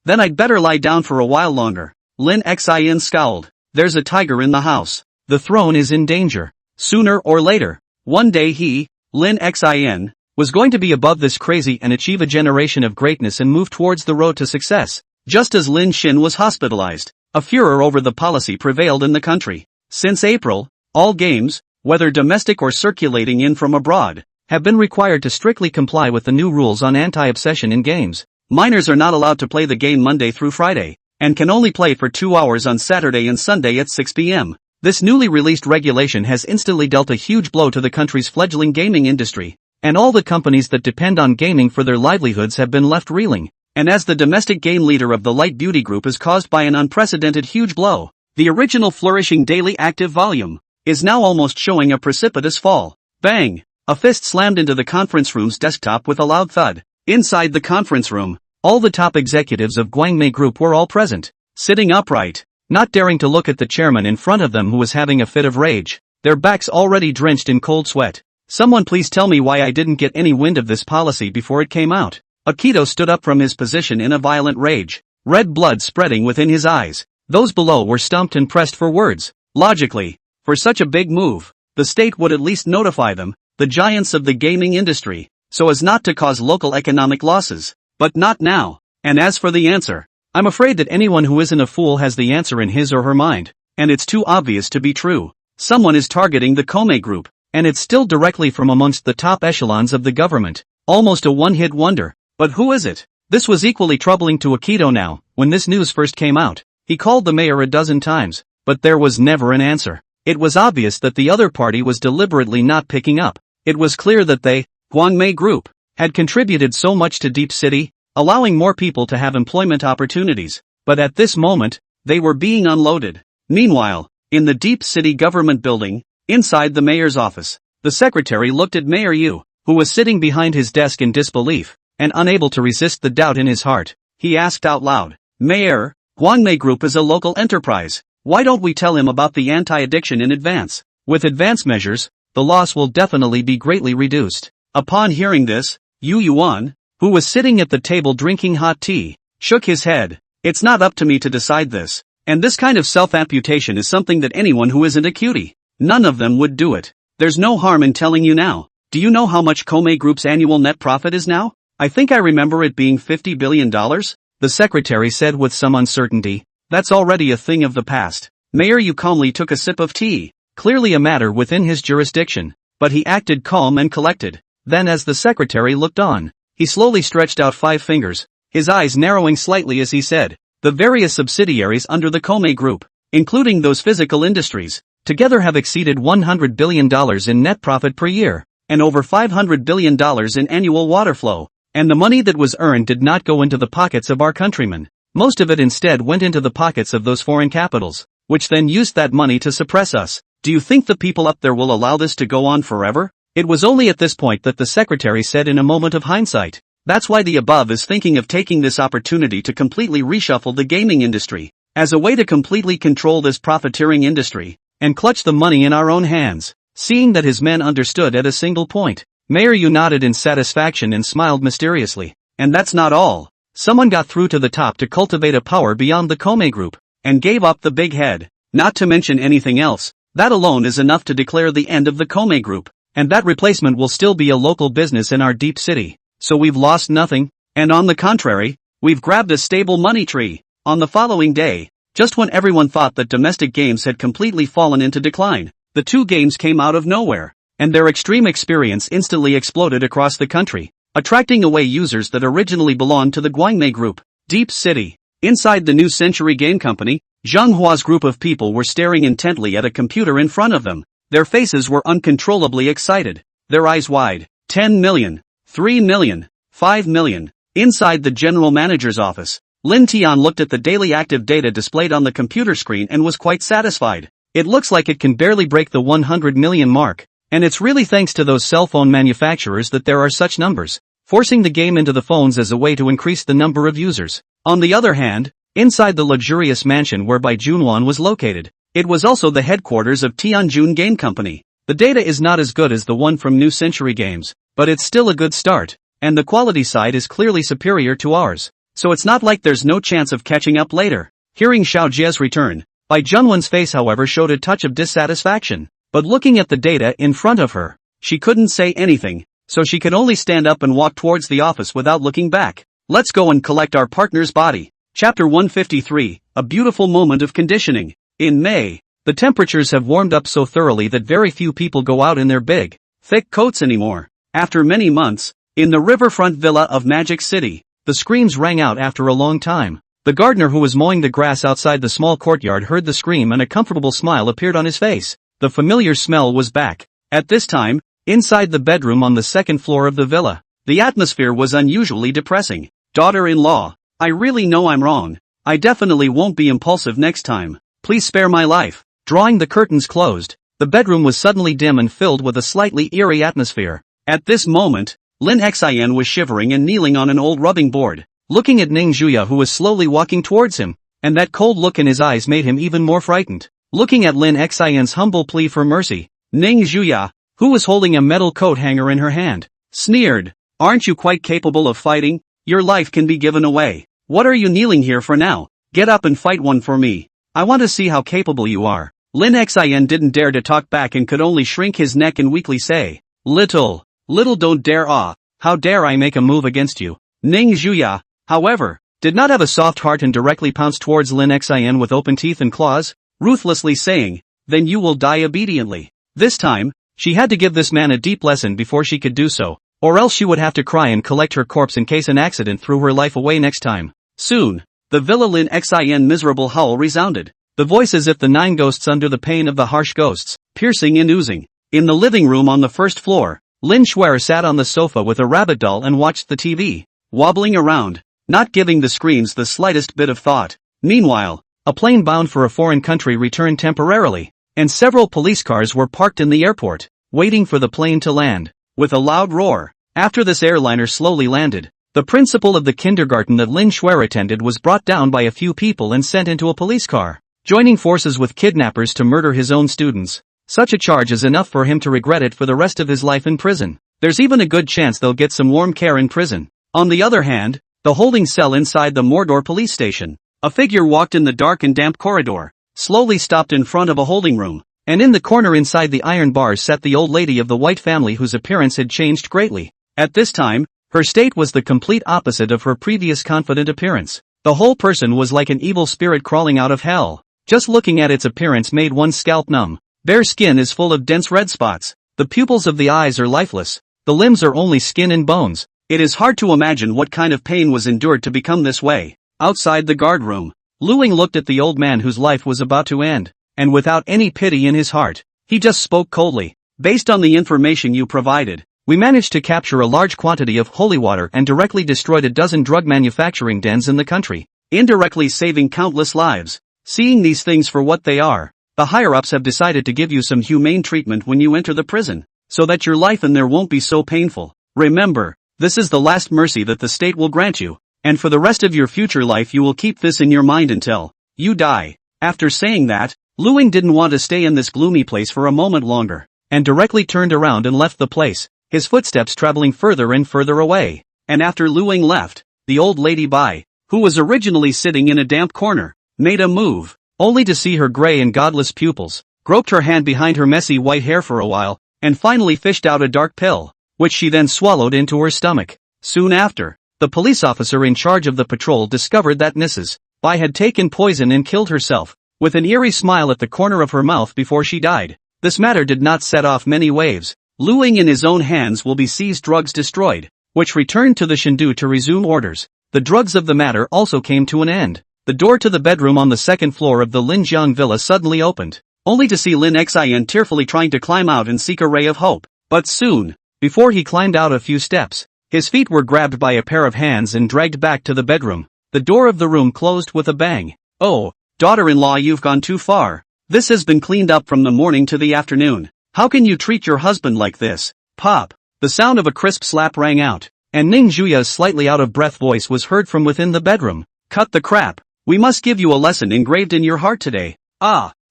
Then I'd better lie down for a while longer. Lin Xin scowled. There's a tiger in the house. The throne is in danger. Sooner or later, one day he, Lin Xin, was going to be above this crazy and achieve a generation of greatness and move towards the road to success. Just as Lin Xin was hospitalized, a furor over the policy prevailed in the country. Since April, all games, whether domestic or circulating in from abroad, have been required to strictly comply with the new rules on anti-obsession in games. Minors are not allowed to play the game Monday through Friday, and can only play for 2 hours on Saturday and Sunday at 6 p.m. This newly released regulation has instantly dealt a huge blow to the country's fledgling gaming industry, and all the companies that depend on gaming for their livelihoods have been left reeling. And as the domestic game leader of the Light Beauty Group is caused by an unprecedented huge blow, the original flourishing daily active volume is now almost showing a precipitous fall. Bang! A fist slammed into the conference room's desktop with a loud thud. Inside the conference room, all the top executives of Guangmei Group were all present, sitting upright, not daring to look at the chairman in front of them who was having a fit of rage, their backs already drenched in cold sweat. Someone please tell me why I didn't get any wind of this policy before it came out. Akito stood up from his position in a violent rage, red blood spreading within his eyes. Those below were stumped and pressed for words. Logically, for such a big move, the state would at least notify them, the giants of the gaming industry, so as not to cause local economic losses. But not now. And as for the answer, I'm afraid that anyone who isn't a fool has the answer in his or her mind, and it's too obvious to be true. Someone is targeting the Kome Group, and it's still directly from amongst the top echelons of the government. Almost a one-hit wonder. But who is it? This was equally troubling to Akito now. When this news first came out, he called the mayor a dozen times, but there was never an answer. It was obvious that the other party was deliberately not picking up. It was clear that they, Guangmei Group, had contributed so much to Deep City, allowing more people to have employment opportunities, but at this moment, they were being unloaded. Meanwhile, in the Deep City government building, inside the mayor's office, the secretary looked at Mayor Yu, who was sitting behind his desk in disbelief, and unable to resist the doubt in his heart. He asked out loud, Mayor, Guangmei Group is a local enterprise. Why don't we tell him about the anti-addiction in advance? With advance measures, the loss will definitely be greatly reduced. Upon hearing this, Yu Yuan, who was sitting at the table drinking hot tea, shook his head. It's not up to me to decide this. And this kind of self-amputation is something that anyone who isn't a cutie, none of them would do it. There's no harm in telling you now. Do you know how much Kome Group's annual net profit is now? I think I remember it being $50 billion, the secretary said with some uncertainty. That's already a thing of the past. Mayor Yu calmly took a sip of tea, clearly a matter within his jurisdiction, but he acted calm and collected. Then as the secretary looked on, he slowly stretched out 5 fingers, his eyes narrowing slightly as he said, "The various subsidiaries under the Kome Group, including those physical industries, together have exceeded $100 billion in net profit per year, and over $500 billion in annual water flow, and the money that was earned did not go into the pockets of our countrymen. Most of it instead went into the pockets of those foreign capitals, which then used that money to suppress us. Do you think the people up there will allow this to go on forever?" It was only at this point that the secretary said in a moment of hindsight, "That's why the above is thinking of taking this opportunity to completely reshuffle the gaming industry, as a way to completely control this profiteering industry, and clutch the money in our own hands." Seeing that his men understood at a single point, Mayor Yu nodded in satisfaction and smiled mysteriously. "And that's not all. Someone got through to the top to cultivate a power beyond the Kome Group, and gave up the big head, not to mention anything else. That alone is enough to declare the end of the Kome Group, and that replacement will still be a local business in our deep city. So we've lost nothing, and on the contrary, we've grabbed a stable money tree." On the following day, just when everyone thought that domestic games had completely fallen into decline, the 2 games came out of nowhere, and their extreme experience instantly exploded across the country, attracting away users that originally belonged to the Guangmei Group. Deep City. Inside the New Century Game Company, Zhang Hua's group of people were staring intently at a computer in front of them. Their faces were uncontrollably excited, their eyes wide. 10 million, 3 million, 5 million. Inside the general manager's office, Lin Tian looked at the daily active data displayed on the computer screen and was quite satisfied. It looks like it can barely break the 100 million mark, and it's really thanks to those cell phone manufacturers that there are such numbers, forcing the game into the phones as a way to increase the number of users. On the other hand, inside the luxurious mansion whereby Junwan was located, it was also the headquarters of Tianjun Game Company. The data is not as good as the one from New Century Games, but it's still a good start, and the quality side is clearly superior to ours. So it's not like there's no chance of catching up later. Hearing Xiao Jie's return, Bai Junwan's face however showed a touch of dissatisfaction, but looking at the data in front of her, she couldn't say anything, so she could only stand up and walk towards the office without looking back. Let's go and collect our partner's body. Chapter 153, A Beautiful Moment of Conditioning. In May, the temperatures have warmed up so thoroughly that very few people go out in their big, thick coats anymore. After many months, in the riverfront villa of Magic City, the screams rang out after a long time. The gardener who was mowing the grass outside the small courtyard heard the scream and a comfortable smile appeared on his face. The familiar smell was back. At this time, inside the bedroom on the 2nd floor of the villa, the atmosphere was unusually depressing. "Daughter-in-law, I really know I'm wrong. I definitely won't be impulsive next time. Please spare my life." Drawing the curtains closed, the bedroom was suddenly dim and filled with a slightly eerie atmosphere. At this moment, Lin Xian was shivering and kneeling on an old rubbing board, looking at Ning Zhuya who was slowly walking towards him, and that cold look in his eyes made him even more frightened. Looking at Lin Xian's humble plea for mercy, Ning Zhuya, who was holding a metal coat hanger in her hand, sneered, "Aren't you quite capable of fighting? Your life can be given away. What are you kneeling here for now? Get up and fight one for me. I want to see how capable you are." Lin Xian didn't dare to talk back and could only shrink his neck and weakly say, Little don't dare how dare I make a move against you." Ning Zhuya, however, did not have a soft heart and directly pounced towards Lin Xian with open teeth and claws, ruthlessly saying, "Then you will die obediently." This time, she had to give this man a deep lesson before she could do so, or else she would have to cry and collect her corpse in case an accident threw her life away next time. Soon, the villa Lin Xian miserable howl resounded, the voice as if the 9 ghosts under the pain of the harsh ghosts, piercing and oozing. In the living room on the 1st floor, Lin Shuer sat on the sofa with a rabbit doll and watched the TV, wobbling around, not giving the screams the slightest bit of thought. Meanwhile, a plane bound for a foreign country returned temporarily, and several police cars were parked in the airport, waiting for the plane to land. With a loud roar, after this airliner slowly landed, the principal of the kindergarten that Lin Shuer attended was brought down by a few people and sent into a police car, joining forces with kidnappers to murder his own students. Such a charge is enough for him to regret it for the rest of his life in prison. There's even a good chance they'll get some warm care in prison. On the other hand, the holding cell inside the Mordor police station, a figure walked in the dark and damp corridor, slowly stopped in front of a holding room, and in the corner inside the iron bars sat the old lady of the white family whose appearance had changed greatly. At this time, her state was the complete opposite of her previous confident appearance. The whole person was like an evil spirit crawling out of hell. Just looking at its appearance made one's scalp numb. Bare skin is full of dense red spots. The pupils of the eyes are lifeless. The limbs are only skin and bones. It is hard to imagine what kind of pain was endured to become this way. Outside the guard room, Luing looked at the old man whose life was about to end, and without any pity in his heart, he just spoke coldly. Based on the information you provided, we managed to capture a large quantity of holy water and directly destroyed a dozen drug manufacturing dens in the country, indirectly saving countless lives. Seeing these things for what they are, the higher-ups have decided to give you some humane treatment when you enter the prison, so that your life in there won't be so painful. Remember, this is the last mercy that the state will grant you, and for the rest of your future life you will keep this in your mind until you die. After saying that, Luing didn't want to stay in this gloomy place for a moment longer, and directly turned around and left the place, his footsteps traveling further and further away. And after Luing left, the old lady Bai, who was originally sitting in a damp corner, made a move, only to see her gray and godless pupils, groped her hand behind her messy white hair for a while, and finally fished out a dark pill, which she then swallowed into her stomach. Soon after, the police officer in charge of the patrol discovered that Mrs. Bai had taken poison and killed herself, with an eerie smile at the corner of her mouth before she died. This matter did not set off many waves. Luing in his own hands will be seized, drugs destroyed, which returned to the Shindu to resume orders. The drugs of the matter also came to an end. The door to the bedroom on the second floor of the Linjiang villa suddenly opened, only to see Lin Xian tearfully trying to climb out and seek a ray of hope. But soon, before he climbed out a few steps, his feet were grabbed by a pair of hands and dragged back to the bedroom. The door of the room closed with a bang. "Oh, daughter-in-law, you've gone too far. This has been cleaned up from the morning to the afternoon. How can you treat your husband like this?" Pop! The sound of a crisp slap rang out, and Ning Juya's slightly out-of-breath voice was heard from within the bedroom. "Cut the crap. We must give you a lesson engraved in your heart today."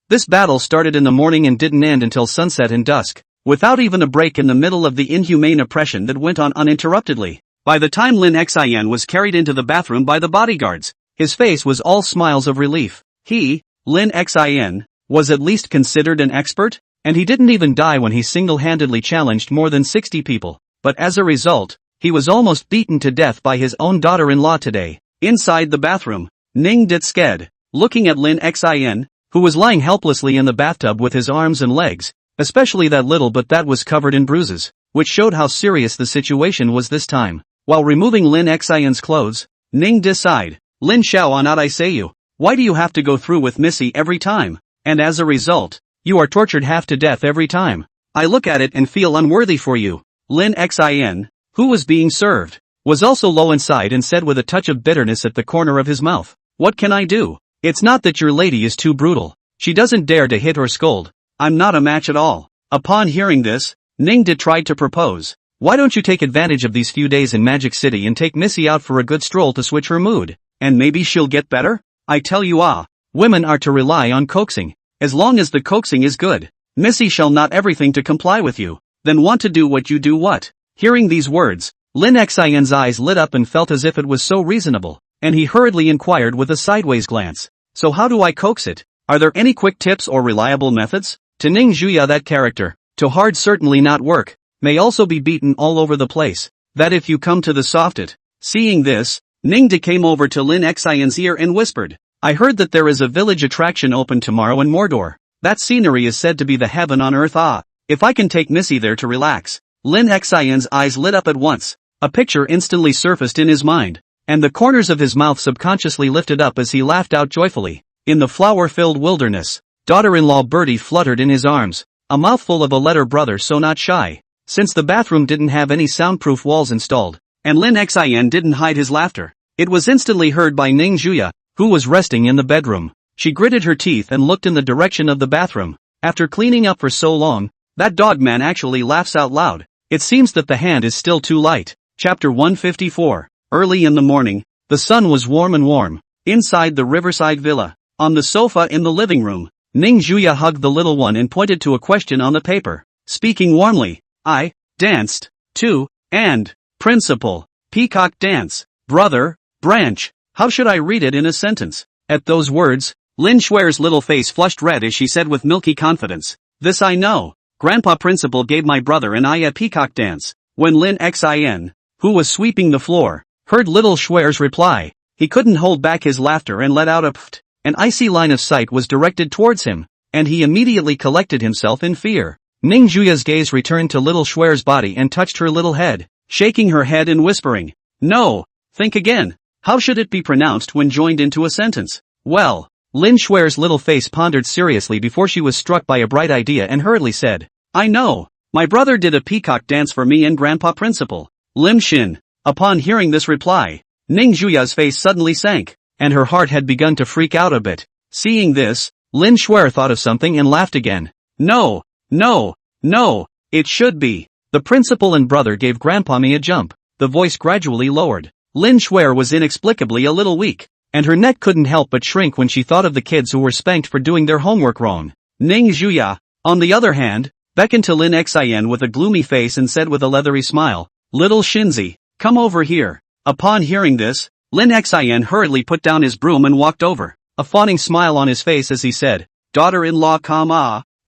This battle started in the morning and didn't end until sunset and dusk, without even a break in the middle of the inhumane oppression that went on uninterruptedly. By the time Lin Xian was carried into the bathroom by the bodyguards, his face was all smiles of relief. He, Lin Xian, was at least considered an expert, and he didn't even die when he single-handedly challenged more than 60 people. But as a result, he was almost beaten to death by his own daughter-in-law today. Inside the bathroom, Ning did sked, looking at Lin Xian, who was lying helplessly in the bathtub with his arms and legs, especially that little but that was covered in bruises, which showed how serious the situation was this time. While removing Lin Xian's clothes, Ning sighed. "Lin Xiao, not I say you, why do you have to go through with Missy every time? And as a result, you are tortured half to death every time. I look at it and feel unworthy for you." Lin Xian, who was being served, was also low inside and said with a touch of bitterness at the corner of his mouth, "What can I do? It's not that your lady is too brutal. She doesn't dare to hit or scold. I'm not a match at all." Upon hearing this, Ning tried to propose. "Why don't you take advantage of these few days in Magic City and take Missy out for a good stroll to switch her mood, and maybe she'll get better? I tell you women are to rely on coaxing. As long as the coaxing is good, Missy shall not everything to comply with you, then want to do what you do what?" Hearing these words, Lin Xian's eyes lit up and felt as if it was so reasonable, and he hurriedly inquired with a sideways glance, "So how do I coax it? Are there any quick tips or reliable methods?" To Ning Juya, that character, to hard certainly not work, may also be beaten all over the place, that if you come to the soft it. Seeing this, Ning came over to Lin Xian's ear and whispered, "I heard that there is a village attraction open tomorrow in Mordor. That scenery is said to be the heaven on earth. If I can take Missy there to relax." Lin Xian's eyes lit up at once. A picture instantly surfaced in his mind, and the corners of his mouth subconsciously lifted up as he laughed out joyfully. In the flower-filled wilderness, daughter-in-law Bertie fluttered in his arms, a mouthful of a letter brother so not shy. Since the bathroom didn't have any soundproof walls installed, and Lin Xian didn't hide his laughter, it was instantly heard by Ning Juya, who was resting in the bedroom. She gritted her teeth and looked in the direction of the bathroom. After cleaning up for so long, that dog man actually laughs out loud. It seems that the hand is still too light. Chapter 154. Early in the morning, the sun was warm and warm. Inside the riverside villa, on the sofa in the living room, Ning Juya hugged the little one and pointed to a question on the paper. Speaking warmly, "I danced, too, and principal, peacock dance, brother, branch." How should I read it in a sentence? At those words, Lin Shuer's little face flushed red as she said with milky confidence, "This I know. Grandpa Principal gave my brother and I a peacock dance." When Lin Xian, who was sweeping the floor, heard little Shuer's reply, he couldn't hold back his laughter and let out a pft. An icy line of sight was directed towards him, and he immediately collected himself in fear. Ning Juya's gaze returned to little Shuer's body and touched her little head, shaking her head and whispering, "No, think again. How should it be pronounced when joined into a sentence?" Well, Lin Shuer's little face pondered seriously before she was struck by a bright idea and hurriedly said, "I know. My brother did a peacock dance for me and Grandpa Principal, Lim Shin." Upon hearing this reply, Ning Juya's face suddenly sank, and her heart had begun to freak out a bit. Seeing this, Lin Shuer thought of something and laughed again. "No, no, no, it should be." The principal and brother gave Grandpa me a jump. The voice gradually lowered. Lin Shuer was inexplicably a little weak, and her neck couldn't help but shrink when she thought of the kids who were spanked for doing their homework wrong. Ning Juya, on the other hand, beckoned to Lin Xian with a gloomy face and said with a leathery smile, "Little Shinzi, come over here." Upon hearing this, Lin Xian hurriedly put down his broom and walked over, a fawning smile on his face as he said, "Daughter-in-law,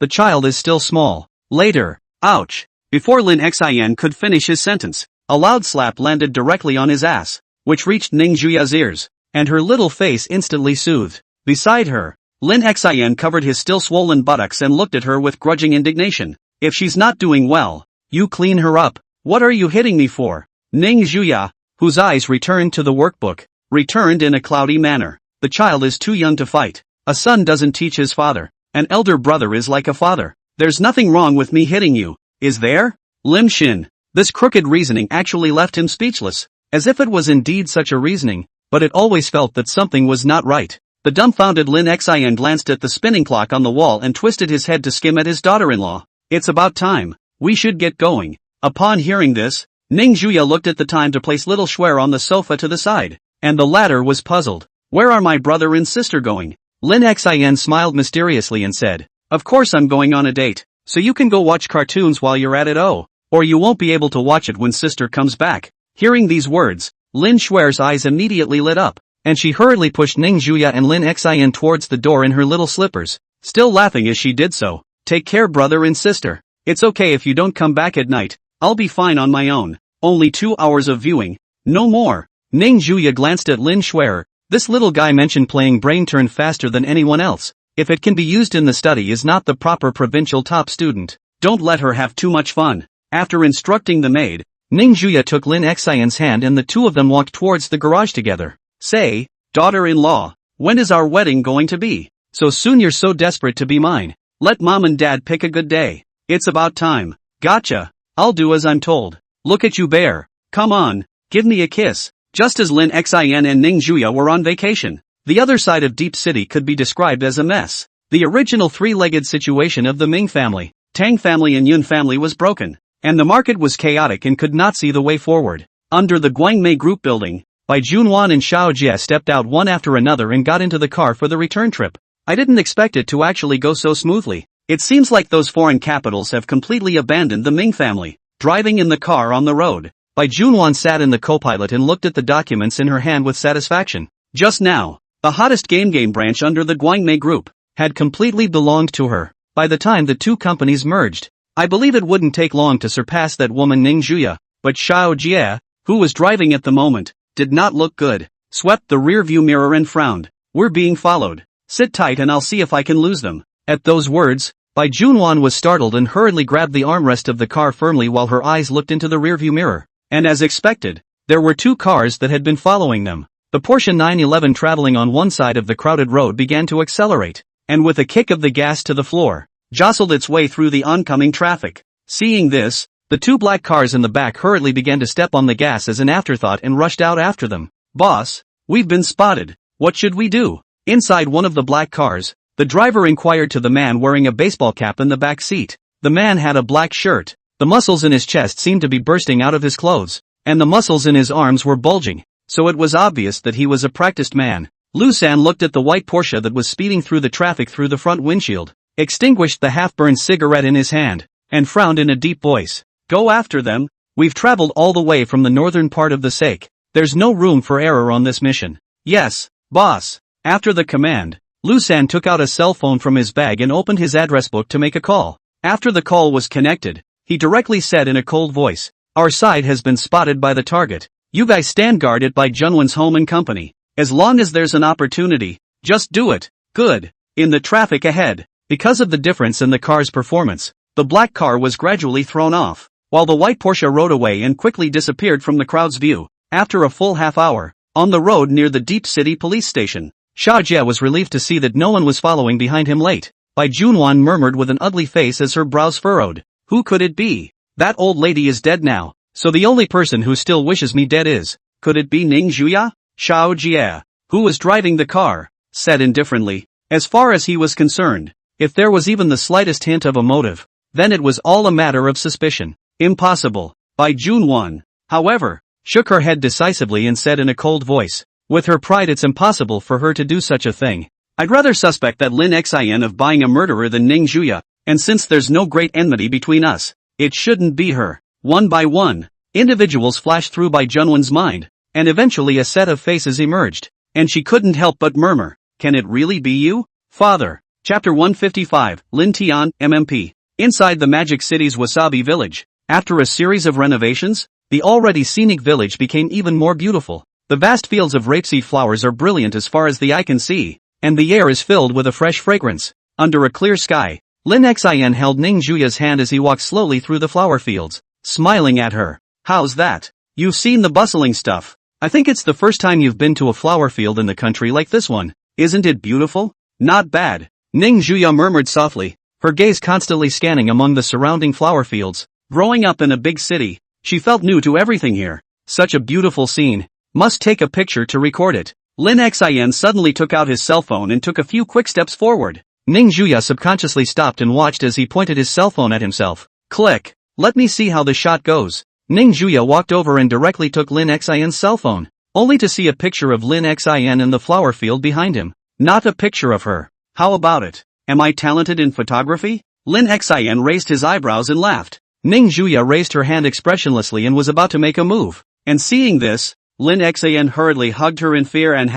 the child is still small." Later, ouch. Before Lin Xian could finish his sentence, a loud slap landed directly on his ass, which reached Ning Juya's ears, and her little face instantly soothed. Beside her, Lin Xian covered his still swollen buttocks and looked at her with grudging indignation. "If she's not doing well, you clean her up. What are you hitting me for?" Ning Juya, whose eyes returned to the workbook, returned in a cloudy manner. "The child is too young to fight. A son doesn't teach his father. An elder brother is like a father. There's nothing wrong with me hitting you, is there?" Lim Shin. This crooked reasoning actually left him speechless, as if it was indeed such a reasoning, but it always felt that something was not right. The dumbfounded Lin Xian glanced at the spinning clock on the wall and twisted his head to skim at his daughter-in-law. "It's about time. We should get going." Upon hearing this, Ning Juya looked at the time to place little Shuer on the sofa to the side, and the latter was puzzled. "Where are my brother and sister going?" Lin Xian smiled mysteriously and said, "Of course I'm going on a date, so you can go watch cartoons while you're at it, or you won't be able to watch it when sister comes back." Hearing these words, Lin Shuer's eyes immediately lit up, and she hurriedly pushed Ning Juya and Lin Xian towards the door in her little slippers, still laughing as she did so. "Take care, brother and sister. It's okay if you don't come back at night. I'll be fine on my own. Only 2 hours of viewing, no more." Ning Juya glanced at Lin Shuer. This little guy mentioned playing brain turn faster than anyone else. If it can be used in the study is not the proper provincial top student. Don't let her have too much fun. After instructing the maid, Ning Juya took Lin Xian's hand and the two of them walked towards the garage together. "Say, daughter-in-law, when is our wedding going to be? So soon you're so desperate to be mine. Let mom and dad pick a good day. It's about time." "Gotcha. I'll do as I'm told. Look at you, bear. Come on, give me a kiss." Just as Lin Xian and Ning Juya were on vacation, the other side of Deep City could be described as a mess. The original three-legged situation of the Ming family, Tang family and Yun family was broken, and the market was chaotic and could not see the way forward. Under the Guangmei Group building, Bai Junwan and Xiao Jie stepped out one after another and got into the car for the return trip. I didn't expect it to actually go so smoothly. It seems like those foreign capitals have completely abandoned the Ming family. Driving in the car on the road, Bai Junwan sat in the co-pilot and looked at the documents in her hand with satisfaction. Just now, the hottest game branch under the Guangmei Group had completely belonged to her. By the time the two companies merged, I believe it wouldn't take long to surpass that woman Ning Juya, but Xiao Jie, who was driving at the moment, did not look good, swept the rearview mirror and frowned. "We're being followed. Sit tight and I'll see if I can lose them." At those words, Bai Junwan was startled and hurriedly grabbed the armrest of the car firmly while her eyes looked into the rearview mirror. And as expected, there were two cars that had been following them. The Porsche 911 traveling on one side of the crowded road began to accelerate, and with a kick of the gas to the floor, jostled its way through the oncoming traffic. Seeing this, the two black cars in the back hurriedly began to step on the gas as an afterthought and rushed out after them. "Boss, we've been spotted. What should we do?" Inside one of the black cars, the driver inquired to the man wearing a baseball cap in the back seat. The man had a black shirt. The muscles in his chest seemed to be bursting out of his clothes, and the muscles in his arms were bulging, so it was obvious that he was a practiced man. Lu San looked at the white Porsche that was speeding through the traffic through the front windshield, extinguished the half-burned cigarette in his hand, and frowned in a deep voice. "Go after them. We've traveled all the way from the northern part of the Sake. There's no room for error on this mission." "Yes, boss." After the command, Lu San took out a cell phone from his bag and opened his address book to make a call. After the call was connected, he directly said in a cold voice, "Our side has been spotted by the target. You guys stand guard at Bai Junwan's home and company. As long as there's an opportunity, just do it." "Good." In the traffic ahead, because of the difference in the car's performance, The black car was gradually thrown off, while the white Porsche rode away and quickly disappeared from the crowd's view. After a full half hour, on the road near the Deep City police station, Xiaojie was relieved to see that no one was following behind him late. Bai Junwan murmured with an ugly face as her brows furrowed. Who could it be? That old lady is dead now, so the only person who still wishes me dead is, could it be Ning Zhuya? Xiaojie, who was driving the car, said indifferently. As far as he was concerned, if there was even the slightest hint of a motive, then it was all a matter of suspicion. Impossible. Bai Junwan, however, shook her head decisively and said in a cold voice, with her pride it's impossible for her to do such a thing. I'd rather suspect that Lin Xin of buying a murderer than Ning Zhuya, and since there's no great enmity between us, it shouldn't be her. One by one, individuals flashed through Bai Junwan's mind, and eventually a set of faces emerged, and she couldn't help but murmur, can it really be you, father? Chapter 155, Lin Tian, MMP. Inside the Magic City's Wasabi Village, after a series of renovations, the already scenic village became even more beautiful. The vast fields of rapeseed flowers are brilliant as far as the eye can see, and the air is filled with a fresh fragrance. Under a clear sky, Lin Xin held Ning Zhuya's hand as he walked slowly through the flower fields, smiling at her. How's that? You've seen the bustling stuff. I think it's the first time you've been to a flower field in the country like this one. Isn't it beautiful? Not bad. Ning Zhuya murmured softly, her gaze constantly scanning among the surrounding flower fields. Growing up in a big city, she felt new to everything here. Such a beautiful scene. Must take a picture to record it. Lin Xin suddenly took out his cell phone and took a few quick steps forward. Ning Zhuya subconsciously stopped and watched as he pointed his cell phone at himself. Click. Let me see how the shot goes. Ning Zhuya walked over and directly took Lin Xin's cell phone, only to see a picture of Lin Xin in the flower field behind him. Not a picture of her. How about it? Am I talented in photography? Lin Xin raised his eyebrows and laughed. Ning Zhuya raised her hand expressionlessly and was about to make a move. And seeing this, Lin Xin hurriedly hugged her in fear and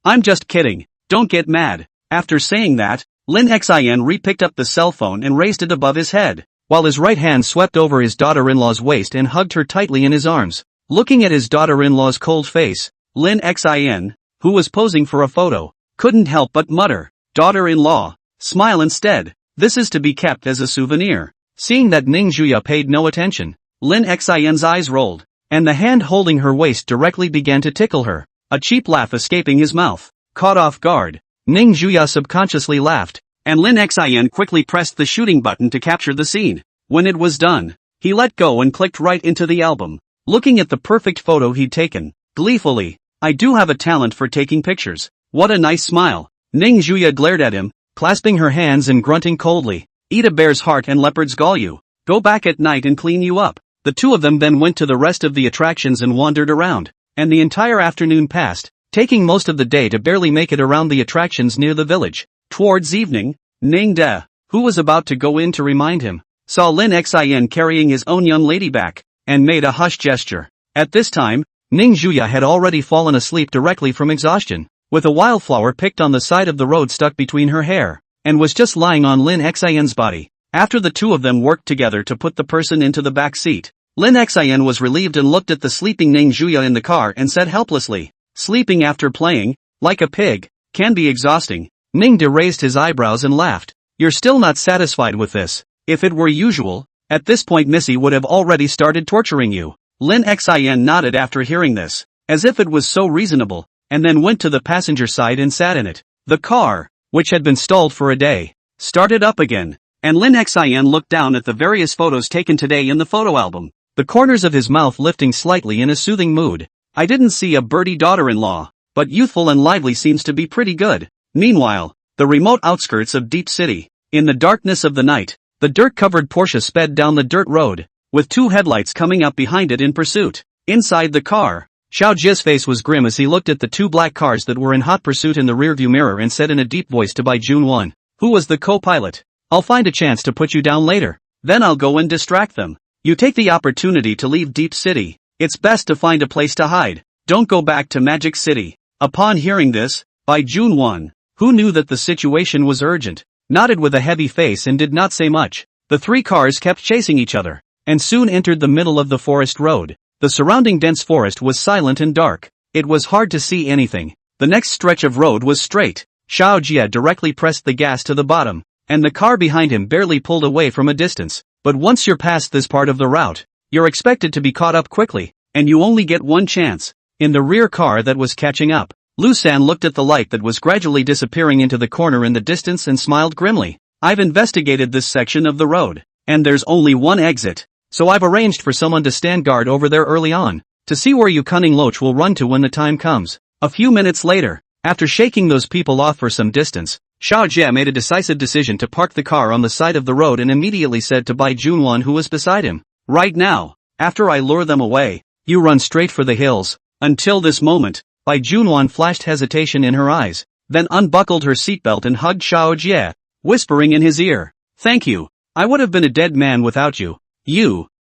I'm just kidding. Don't get mad. After saying that, Lin Xin re-picked up the cell phone and raised it above his head, while his right hand swept over his daughter-in-law's waist and hugged her tightly in his arms. Looking at his daughter-in-law's cold face, Lin Xin, who was posing for a photo, couldn't help but mutter, daughter-in-law, smile instead. This is to be kept as a souvenir. Seeing that Ning Zhuya paid no attention, Lin Xin's eyes rolled, and the hand holding her waist directly began to tickle her, a cheap laugh escaping his mouth. Caught off guard, Ning Zhuya subconsciously laughed, and Lin Xin quickly pressed the shooting button to capture the scene. When it was done, he let go and clicked right into the album. Looking at the perfect photo he'd taken, gleefully, I do have a talent for taking pictures. What a nice smile. Ning Zhuya glared at him, clasping her hands and grunting coldly. Eat a bear's heart and leopard's gall you. Go back at night and clean you up. The two of them then went to the rest of the attractions and wandered around, and the entire afternoon passed, taking most of the day to barely make it around the attractions near the village. Towards evening, Ning De, who was about to go in to remind him, saw Lin Xin carrying his own young lady back, and made a hush gesture. At this time, Ning Zhuya had already fallen asleep directly from exhaustion, with a wildflower picked on the side of the road stuck between her hair, and was just lying on Lin Xin's body. After the two of them worked together to put the person into the back seat, Lin Xin was relieved and looked at the sleeping Ning Zhuya in the car and said helplessly, sleeping after playing, like a pig, can be exhausting. Ning De raised his eyebrows and laughed. You're still not satisfied with this. If it were usual, at this point Missy would have already started torturing you. Lin Xin nodded after hearing this, as if it was so reasonable, and then went to the passenger side and sat in it. The car, which had been stalled for a day, started up again, and Lin Xin looked down at the various photos taken today in the photo album, the corners of his mouth lifting slightly in a soothing mood. I didn't see a birdie daughter-in-law, but youthful and lively seems to be pretty good. Meanwhile, the remote outskirts of Deep City. In the darkness of the night, the dirt-covered Porsche sped down the dirt road, with two headlights coming up behind it in pursuit. Inside the car, Xiaojie's face was grim as he looked at the two black cars that were in hot pursuit in the rearview mirror and said in a deep voice to Bai Junwan, who was the co-pilot, I'll find a chance to put you down later. Then I'll go and distract them. You take the opportunity to leave Deep City. It's best to find a place to hide. Don't go back to Magic City. Upon hearing this, Bai Junwan, who knew that the situation was urgent, nodded with a heavy face and did not say much. The three cars kept chasing each other, and soon entered the middle of the forest road. The surrounding dense forest was silent and dark. It was hard to see anything. The next stretch of road was straight. Xiaojie directly pressed the gas to the bottom, and the car behind him barely pulled away from a distance. But once you're past this part of the route, you're expected to be caught up quickly, and you only get one chance. In the rear car that was catching up, Lusan looked at the light that was gradually disappearing into the corner in the distance and smiled grimly. I've investigated this section of the road, and there's only one exit, so I've arranged for someone to stand guard over there early on, to see where you cunning loach will run to when the time comes. A few minutes later, after shaking those people off for some distance, Xiao Jie made a decisive decision to park the car on the side of the road and immediately said to Bai Junwan, who was beside him, "Right now, after I lure them away, you run straight for the hills." Until this moment, Bai Junwan flashed hesitation in her eyes, then unbuckled her seatbelt and hugged Xiao Jie, whispering in his ear, "Thank you. I would have been a dead man without you."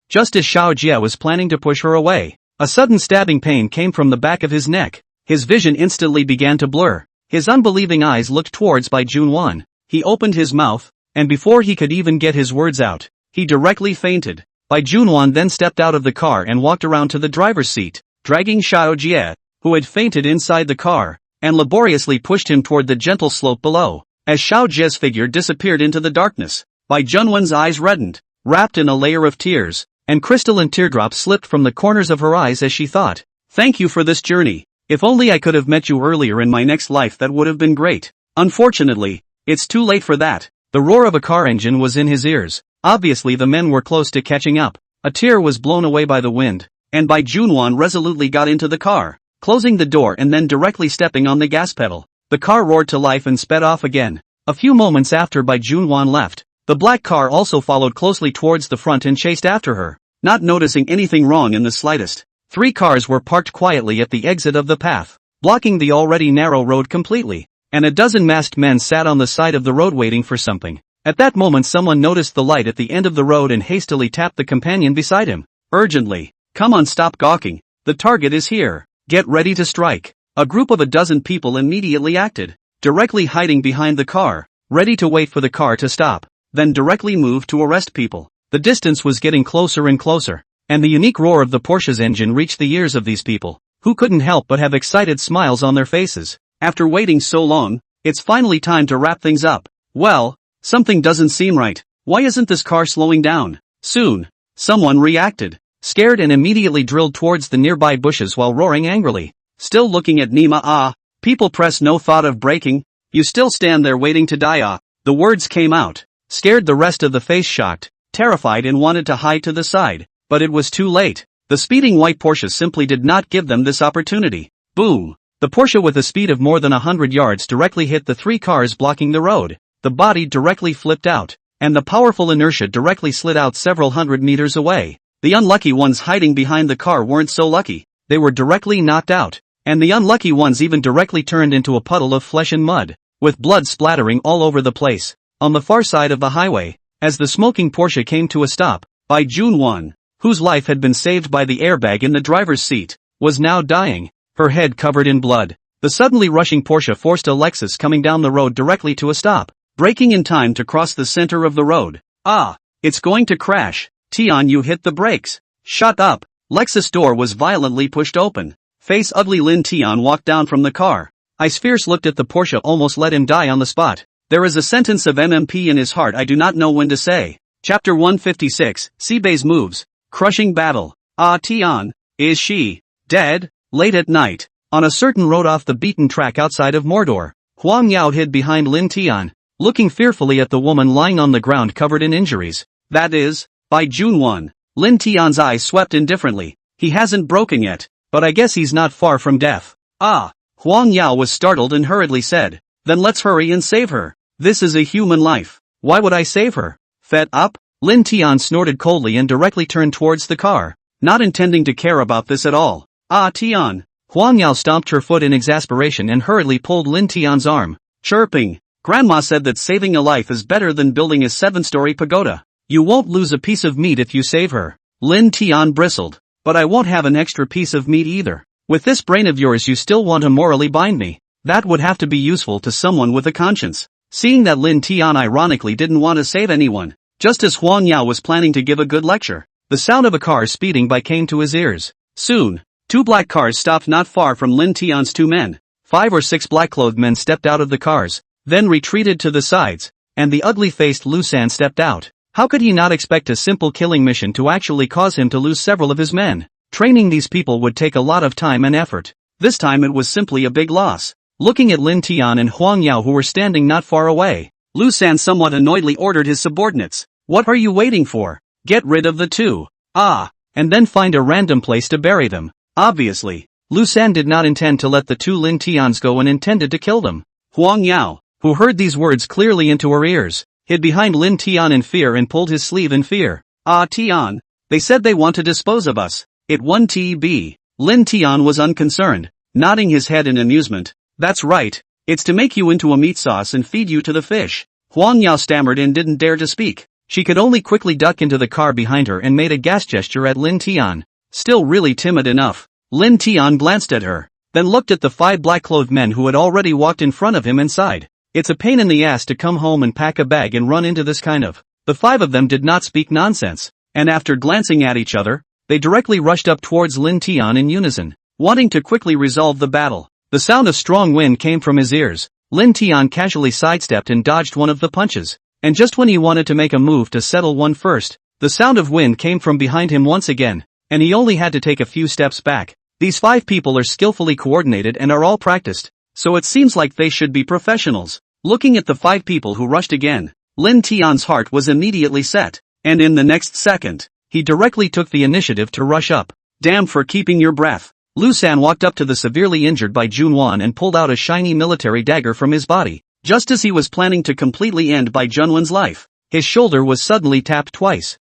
Just as Xiao Jie was planning to push her away, a sudden stabbing pain came from the back of his neck. His vision instantly began to blur. His unbelieving eyes looked towards Bai Junwan. He opened his mouth, and before he could even get his words out, he directly fainted. Bai Junwan then stepped out of the car and walked around to the driver's seat, dragging Xiao Jie, who had fainted inside the car, and laboriously pushed him toward the gentle slope below. As Xiao Jie's figure disappeared into the darkness, Bai Junwan's eyes reddened, wrapped in a layer of tears, and crystalline teardrops slipped from the corners of her eyes as she thought, "Thank you for this journey. If only I could have met you earlier in my next life, that would have been great. Unfortunately, it's too late for that." The roar of a car engine was in his ears. Obviously the men were close to catching up. A tear was blown away by the wind, and Bai Junwan resolutely got into the car, closing the door and then directly stepping on the gas pedal. The car roared to life and sped off again. A few moments after Bai Junwan left, the black car also followed closely towards the front and chased after her, not noticing anything wrong in the slightest. 3 cars were parked quietly at the exit of the path, blocking the already narrow road completely, and a dozen masked men sat on the side of the road waiting for something. At that moment someone noticed the light at the end of the road and hastily tapped the companion beside him. Urgently, "Come on, stop gawking. The target is here. Get ready to strike." A group of a dozen people immediately acted, directly hiding behind the car, ready to wait for the car to stop, then directly move to arrest people. The distance was getting closer and closer, and the unique roar of the Porsche's engine reached the ears of these people, who couldn't help but have excited smiles on their faces. After waiting so long, it's finally time to wrap things up. Well, something doesn't seem right. Why isn't this car slowing down? Soon, someone reacted, scared, and immediately drilled towards the nearby bushes while roaring angrily. "Still looking at Nima? Ah, people press, no thought of braking. You still stand there waiting to die? Ah." The words came out, scared the rest of the face, shocked, terrified, and wanted to hide to the side. But it was too late. The speeding white Porsche simply did not give them this opportunity. Boom! The Porsche, with a speed of more than 100 yards, directly hit the 3 cars blocking the road. The body directly flipped out, and the powerful inertia directly slid out several hundred meters away. The unlucky ones hiding behind the car weren't so lucky. They were directly knocked out, and the unlucky ones even directly turned into a puddle of flesh and mud, with blood splattering all over the place. On the far side of the highway, as the smoking Porsche came to a stop, Bai Junwan, whose life had been saved by the airbag in the driver's seat, was now dying, her head covered in blood. The suddenly rushing Porsche forced a Lexus coming down the road directly to a stop, braking in time to cross the center of the road. "Ah, it's going to crash. Tian, you hit the brakes." "Shut up." Lexus door was violently pushed open. Face ugly Lin Tian walked down from the car. Eyes fierce looked at the Porsche, almost let him die on the spot. There is a sentence of MMP in his heart I do not know when to say. Chapter 156, Seibei's moves. Crushing battle. Ah, Tian, is she dead? Late at night, on a certain road off the beaten track outside of Mordor, Huang Yao hid behind Lin Tian, looking fearfully at the woman lying on the ground covered in injuries. "That is, Bai Junwan." Lin Tian's eyes swept indifferently. "He hasn't broken yet, but I guess he's not far from death." "Ah." Huang Yao was startled and hurriedly said, "Then let's hurry and save her. This is a human life. Why would I save her? Fed up?" Lin Tian snorted coldly and directly turned towards the car, not intending to care about this at all. "Ah, Tian." Huang Yao stomped her foot in exasperation and hurriedly pulled Lin Tian's arm, chirping, "Grandma said that saving a life is better than building a 7-story pagoda. You won't lose a piece of meat if you save her." Lin Tian bristled. "But I won't have an extra piece of meat either. With this brain of yours you still want to morally bind me? That would have to be useful to someone with a conscience." Seeing that Lin Tian ironically didn't want to save anyone, just as Huang Yao was planning to give a good lecture, the sound of a car speeding by came to his ears. Soon, 2 black cars stopped not far from Lin Tian's 2 men. 5 or 6 black-clothed men stepped out of the cars, then retreated to the sides, and the ugly-faced Lu San stepped out. How could he not expect a simple killing mission to actually cause him to lose several of his men? Training these people would take a lot of time and effort. This time it was simply a big loss. Looking at Lin Tian and Huang Yao who were standing not far away, Lu San somewhat annoyedly ordered his subordinates. What are you waiting for? Get rid of the two. And then find a random place to bury them. Obviously, Lu San did not intend to let the two Lin Tians go and intended to kill them. Huang Yao, who heard these words clearly into her ears, hid behind Lin Tian in fear and pulled his sleeve in fear. Tian, they said they want to dispose of us. It won TB. Lin Tian was unconcerned, nodding his head in amusement. That's right, it's to make you into a meat sauce and feed you to the fish. Huang Yao stammered and didn't dare to speak. She could only quickly duck into the car behind her and made a gas gesture at Lin Tian. Still really timid enough, Lin Tian glanced at her, then looked at the 5 black-clothed men who had already walked in front of him and sighed. It's a pain in the ass to come home and pack a bag and run into this kind of. The 5 of them did not speak nonsense, and after glancing at each other, they directly rushed up towards Lin Tian in unison, wanting to quickly resolve the battle. The sound of strong wind came from his ears. Lin Tian casually sidestepped and dodged one of the punches, and just when he wanted to make a move to settle one first, the sound of wind came from behind him once again, and he only had to take a few steps back. These 5 people are skillfully coordinated and are all practiced, so it seems like they should be professionals. Looking at the 5 people who rushed again, Lin Tian's heart was immediately set, and in the next second, he directly took the initiative to rush up. Damn for keeping your breath. Lu San walked up to the severely injured by Junwan and pulled out a shiny military dagger from his body. Just as he was planning to completely end by Junwan's life, his shoulder was suddenly tapped twice.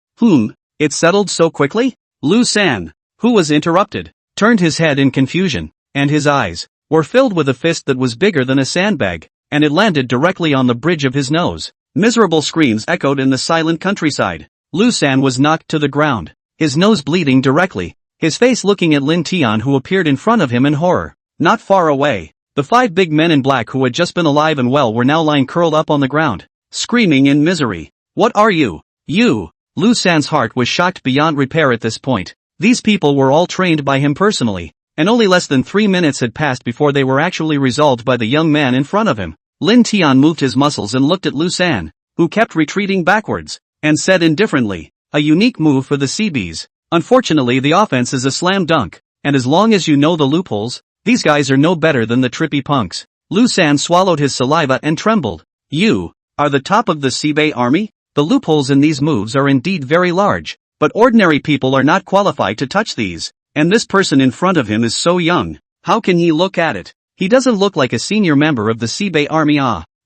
It settled so quickly? Lu San, who was interrupted, turned his head in confusion, and his eyes were filled with a fist that was bigger than a sandbag, and it landed directly on the bridge of his nose. Miserable screams echoed in the silent countryside. Lu San was knocked to the ground, his nose bleeding directly, his face looking at Lin Tian who appeared in front of him in horror. Not far away, the 5 big men in black who had just been alive and well were now lying curled up on the ground, screaming in misery. What are you? You! Lu San's heart was shocked beyond repair at this point. These people were all trained by him personally, and only less than 3 minutes had passed before they were actually resolved by the young man in front of him. Lin Tian moved his muscles and looked at Lu San, who kept retreating backwards, and said indifferently, a unique move for the CBs. Unfortunately the offense is a slam dunk, and as long as you know the loopholes, these guys are no better than the trippy punks. Lu San swallowed his saliva and trembled. You are the top of the CBay army? The loopholes in these moves are indeed very large, but ordinary people are not qualified to touch these, and this person in front of him is so young. How can he look at it? He doesn't look like a senior member of the CBay army.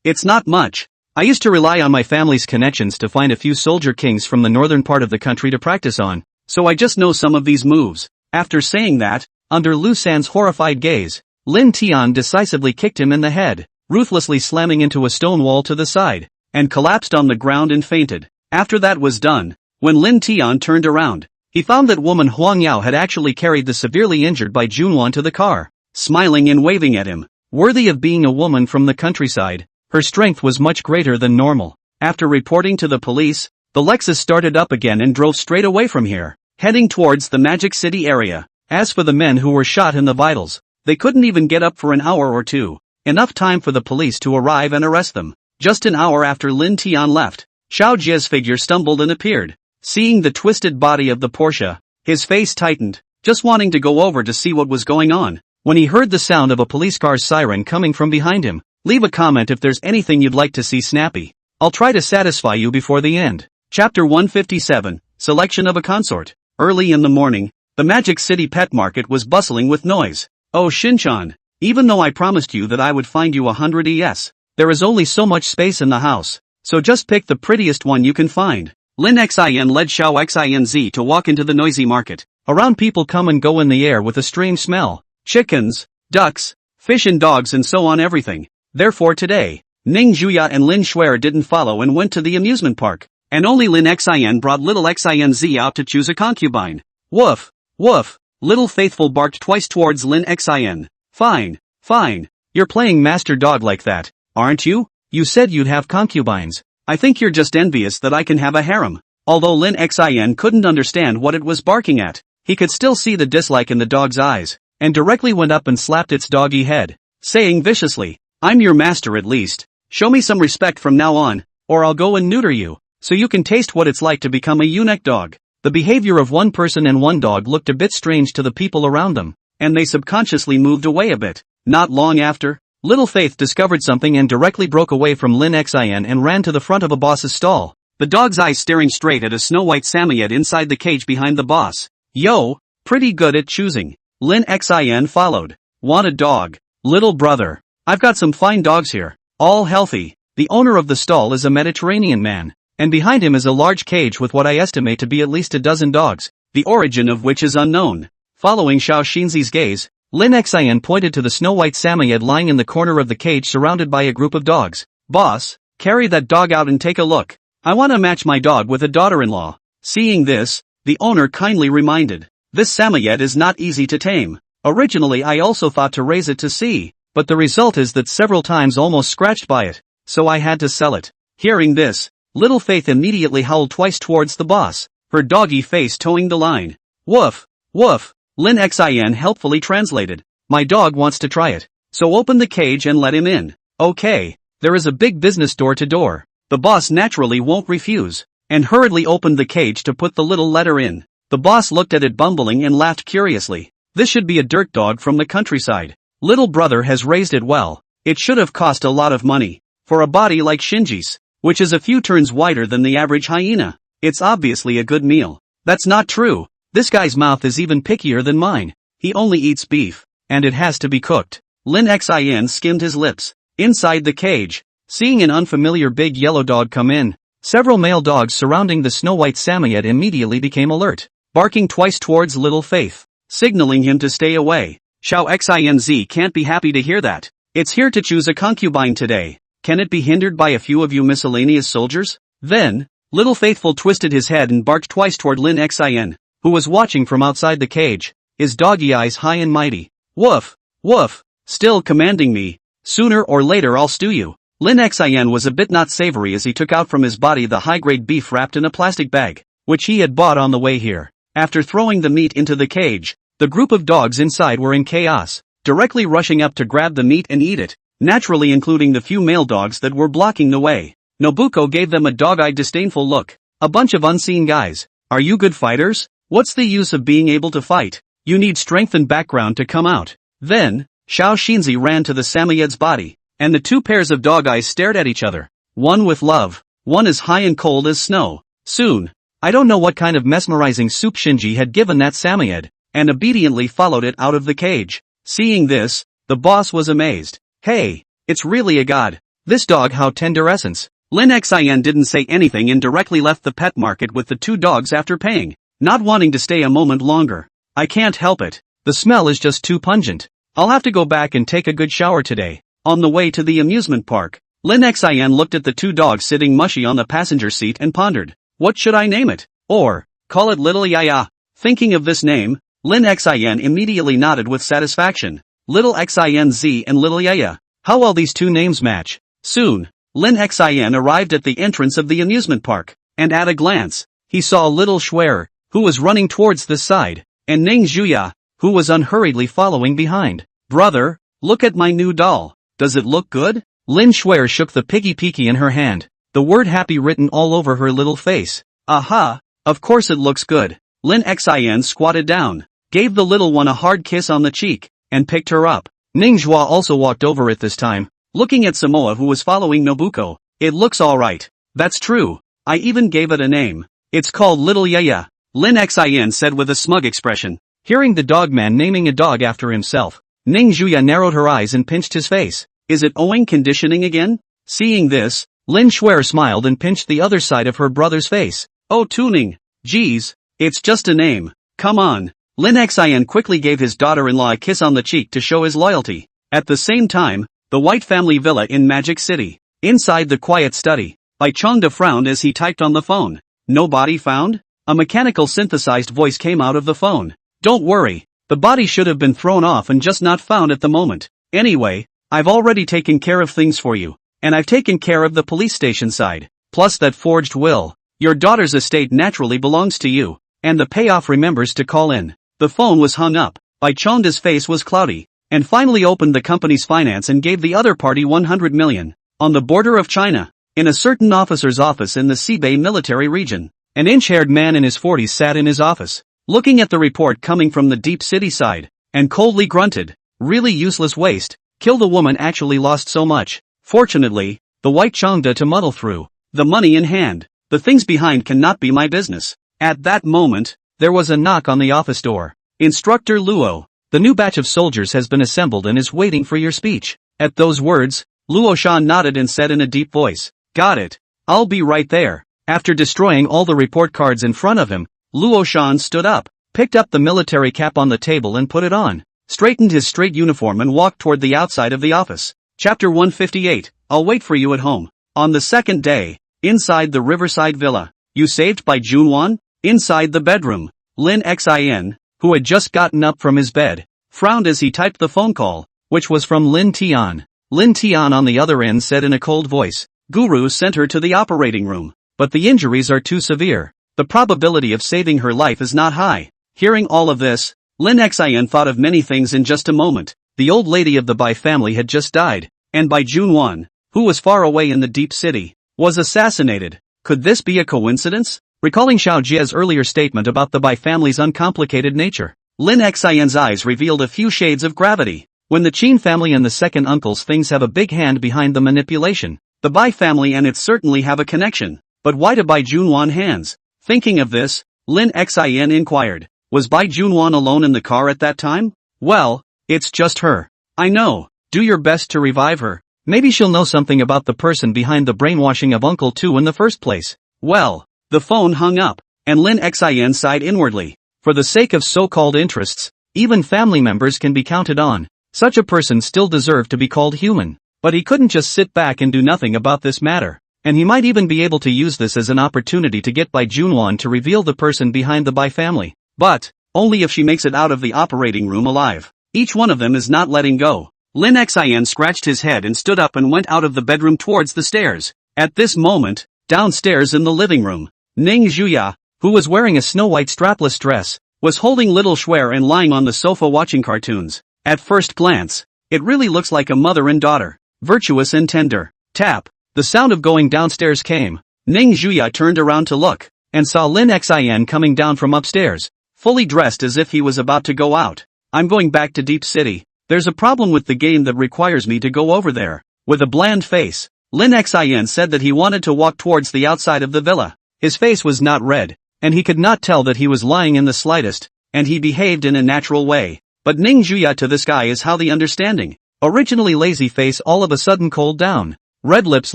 It's not much. I used to rely on my family's connections to find a few soldier kings from the northern part of the country to practice on, so I just know some of these moves. After saying that, under Lu San's horrified gaze, Lin Tian decisively kicked him in the head, ruthlessly slamming into a stone wall to the side, and collapsed on the ground and fainted. After that was done, when Lin Tian turned around, he found that woman Huang Yao had actually carried the severely injured by Junwan to the car, smiling and waving at him. Worthy of being a woman from the countryside, her strength was much greater than normal. After reporting to the police, the Lexus started up again and drove straight away from here, heading towards the Magic City area. As for the men who were shot in the vitals, they couldn't even get up for an hour or two, enough time for the police to arrive and arrest them. Just an hour after Lin Tian left, Xiao Jie's figure stumbled and appeared. Seeing the twisted body of the Porsche, his face tightened, just wanting to go over to see what was going on, when he heard the sound of a police car's siren coming from behind him. Leave a comment if there's anything you'd like to see snappy. I'll try to satisfy you before the end. Chapter 157, Selection of a Consort. Early in the morning, the Magic City pet market was bustling with noise. Oh Shinchan, even though I promised you that I would find you 100 ES, there is only so much space in the house, so just pick the prettiest one you can find. Lin Xin led Xiao Xinz to walk into the noisy market. Around people come and go in the air with a strange smell. Chickens, ducks, fish and dogs and so on everything. Therefore today, Ning Zhuya and Lin Shuer didn't follow and went to the amusement park, and only Lin Xin brought little Xinz out to choose a concubine. Woof, woof, little faithful barked twice towards Lin Xin. Fine, fine, you're playing master dog like that, aren't you? You said you'd have concubines. I think you're just envious that I can have a harem. Although Lin Xin couldn't understand what it was barking at, he could still see the dislike in the dog's eyes, and directly went up and slapped its doggy head, saying viciously, I'm your master at least. Show me some respect from now on, or I'll go and neuter you, so you can taste what it's like to become a eunuch dog. The behavior of one person and one dog looked a bit strange to the people around them, and they subconsciously moved away a bit. Not long after, Little Faith discovered something and directly broke away from Lin Xin and ran to the front of a boss's stall, the dog's eyes staring straight at a snow-white Samoyed inside the cage behind the boss. Yo, pretty good at choosing. Lin Xin followed. Want a dog? Little brother. I've got some fine dogs here, all healthy. The owner of the stall is a Mediterranean man, and behind him is a large cage with what I estimate to be at least a dozen dogs, the origin of which is unknown. Following Xiao Xinzi's gaze, Lin Xin pointed to the snow-white Samoyed lying in the corner of the cage surrounded by a group of dogs. Boss, carry that dog out and take a look. I want to match my dog with a daughter-in-law. Seeing this, the owner kindly reminded, this Samoyed is not easy to tame. Originally I also thought to raise it to see, but the result is that several times almost scratched by it, so I had to sell it. Hearing this, Little Faith immediately howled twice towards the boss, her doggy face towing the line. Woof, woof, Lin Xin helpfully translated. My dog wants to try it, so open the cage and let him in. Okay, there is a big business door to door. The boss naturally won't refuse, and hurriedly opened the cage to put the little letter in. The boss looked at it bumbling and laughed curiously. This should be a dirt dog from the countryside. Little brother has raised it well. It should have cost a lot of money. For a body like Shinji's, which is a few turns wider than the average hyena, it's obviously a good meal. That's not true. This guy's mouth is even pickier than mine. He only eats beef, and it has to be cooked. Lin Xin skimmed his lips. Inside the cage, seeing an unfamiliar big yellow dog come in, several male dogs surrounding the snow-white Samoyed immediately became alert, barking twice towards Little Faith, signaling him to stay away. Xiao Xinz can't be happy to hear that. It's here to choose a concubine today. Can it be hindered by a few of you miscellaneous soldiers? Then, Little Faithful twisted his head and barked twice toward Lin Xin, who was watching from outside the cage, his doggy eyes high and mighty. Woof, woof, still commanding me. Sooner or later I'll stew you. Lin Xin was a bit not savory as he took out from his body the high-grade beef wrapped in a plastic bag, which he had bought on the way here. After throwing the meat into the cage, the group of dogs inside were in chaos, directly rushing up to grab the meat and eat it, naturally including the few male dogs that were blocking the way. Nobuko gave them a dog-eyed disdainful look. A bunch of unseen guys. Are you good fighters? What's the use of being able to fight? You need strength and background to come out. Then, Xiao Xinzi ran to the Samoyed's body, and the two pairs of dog eyes stared at each other. One with love, one as high and cold as snow. Soon, I don't know what kind of mesmerizing soup Shinji had given that Samoyed, and obediently followed it out of the cage. Seeing this, the boss was amazed. Hey, it's really a god. This dog how tender essence. Lin Xin didn't say anything and directly left the pet market with the two dogs after paying, not wanting to stay a moment longer. I can't help it. The smell is just too pungent. I'll have to go back and take a good shower today. On the way to the amusement park, Lin Xin looked at the two dogs sitting mushy on the passenger seat and pondered, what should I name it? Or, call it Little Yaya. Thinking of this name, Lin Xin immediately nodded with satisfaction. Little Xinz and Little Yaya. How well these two names match. Soon, Lin Xin arrived at the entrance of the amusement park, and at a glance, he saw Little Schwer, who was running towards the side, and Ning Zhuya, who was unhurriedly following behind. Brother, look at my new doll. Does it look good? Lin Schwer shook the piggy peeky in her hand, the word happy written all over her little face. Aha, of course it looks good. Lin Xin squatted down, gave the little one a hard kiss on the cheek, and picked her up. Ning Zhuya also walked over it this time, looking at Samoa who was following Nobuko. It looks alright. That's true. I even gave it a name. It's called Little Yaya, Lin Xin said with a smug expression. Hearing the dogman naming a dog after himself, Ning Zhuya narrowed her eyes and pinched his face. Is it owing conditioning again? Seeing this, Lin Schwer smiled and pinched the other side of her brother's face. Oh tuning. Geez, it's just a name. Come on. Lin Xin quickly gave his daughter-in-law a kiss on the cheek to show his loyalty. At the same time, the White family villa in Magic City. Inside the quiet study, Bai Chongda frowned as he typed on the phone. No body found? A mechanical synthesized voice came out of the phone. Don't worry, the body should have been thrown off and just not found at the moment. Anyway, I've already taken care of things for you, and I've taken care of the police station side, plus that forged will. Your daughter's estate naturally belongs to you, and the payoff remembers to call in. The phone was hung up. Bai Chongda's face was cloudy, and finally opened the company's finance and gave the other party 100 million. On the border of China, In a certain officer's office in the Sibei military region, an inch-haired man in his 40s sat in his office, looking at the report coming from the deep city side, and coldly grunted, "Really useless waste, killed a woman actually lost so much. Fortunately, the white changda to muddle through. The money in hand, the things behind cannot be my business." At that moment, there was a knock on the office door. "Instructor Luo, the new batch of soldiers has been assembled and is waiting for your speech." At those words, Luo Shan nodded and said in a deep voice, "Got it. I'll be right there." After destroying all the report cards in front of him, Luo Shan stood up, picked up the military cap on the table and put it on, straightened his straight uniform and walked toward the outside of the office. Chapter 158, I'll wait for you at home. On the second day, inside the Riverside Villa, "You saved by Junwon?" Inside the bedroom, Lin Xin, who had just gotten up from his bed, frowned as he typed the phone call, which was from Lin Tian. Lin Tian on the other end said in a cold voice, "Guru sent her to the operating room, but the injuries are too severe. The probability of saving her life is not high." Hearing all of this, Lin Xin thought of many things in just a moment. The old lady of the Bai family had just died, and Bai Junwan, who was far away in the deep city, was assassinated. Could this be a coincidence? Recalling Xiao Jie's earlier statement about the Bai family's uncomplicated nature, Lin Xian's eyes revealed a few shades of gravity. When the Qin family and the second uncle's things have a big hand behind the manipulation, the Bai family and it certainly have a connection. But why do Bai Junwan hands? Thinking of this, Lin Xin inquired, "Was Bai Junwan alone in the car at that time?" "Well, it's just her." "I know. Do your best to revive her. Maybe she'll know something about the person behind the brainwashing of Uncle Tu in the first place." Well, the phone hung up, and Lin Xin sighed inwardly. For the sake of so-called interests, even family members can be counted on. Such a person still deserved to be called human. But he couldn't just sit back and do nothing about this matter. And he might even be able to use this as an opportunity to get Bai Junwan to reveal the person behind the Bai family. But only if she makes it out of the operating room alive. Each one of them is not letting go. Lin Xin scratched his head and stood up and went out of the bedroom towards the stairs. At this moment, downstairs in the living room, Ning Zhuya, who was wearing a snow-white strapless dress, was holding little Shuer and lying on the sofa watching cartoons. At first glance, it really looks like a mother and daughter, virtuous and tender. Tap. The sound of going downstairs came. Ning Zhuya turned around to look, and saw Lin Xin coming down from upstairs, fully dressed as if he was about to go out. "I'm going back to Deep City. There's a problem with the game that requires me to go over there." With a bland face, Lin Xin said that he wanted to walk towards the outside of the villa. His face was not red, and he could not tell that he was lying in the slightest, and he behaved in a natural way. But Ning Zhuya to this guy is how the understanding. Originally lazy face all of a sudden cooled down. Red lips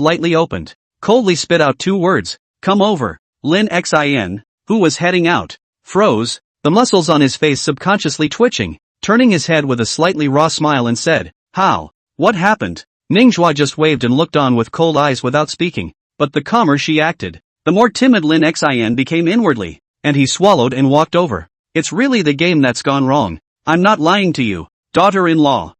lightly opened, coldly spit out two words, "Come over." Lin Xin, who was heading out, froze, the muscles on his face subconsciously twitching, turning his head with a slightly raw smile and said, "How? What happened?" Ning Zhuya just waved and looked on with cold eyes without speaking, but the calmer she acted, the more timid Lin Xin became inwardly, and he swallowed and walked over. "It's really the game that's gone wrong. I'm not lying to you, daughter-in-law.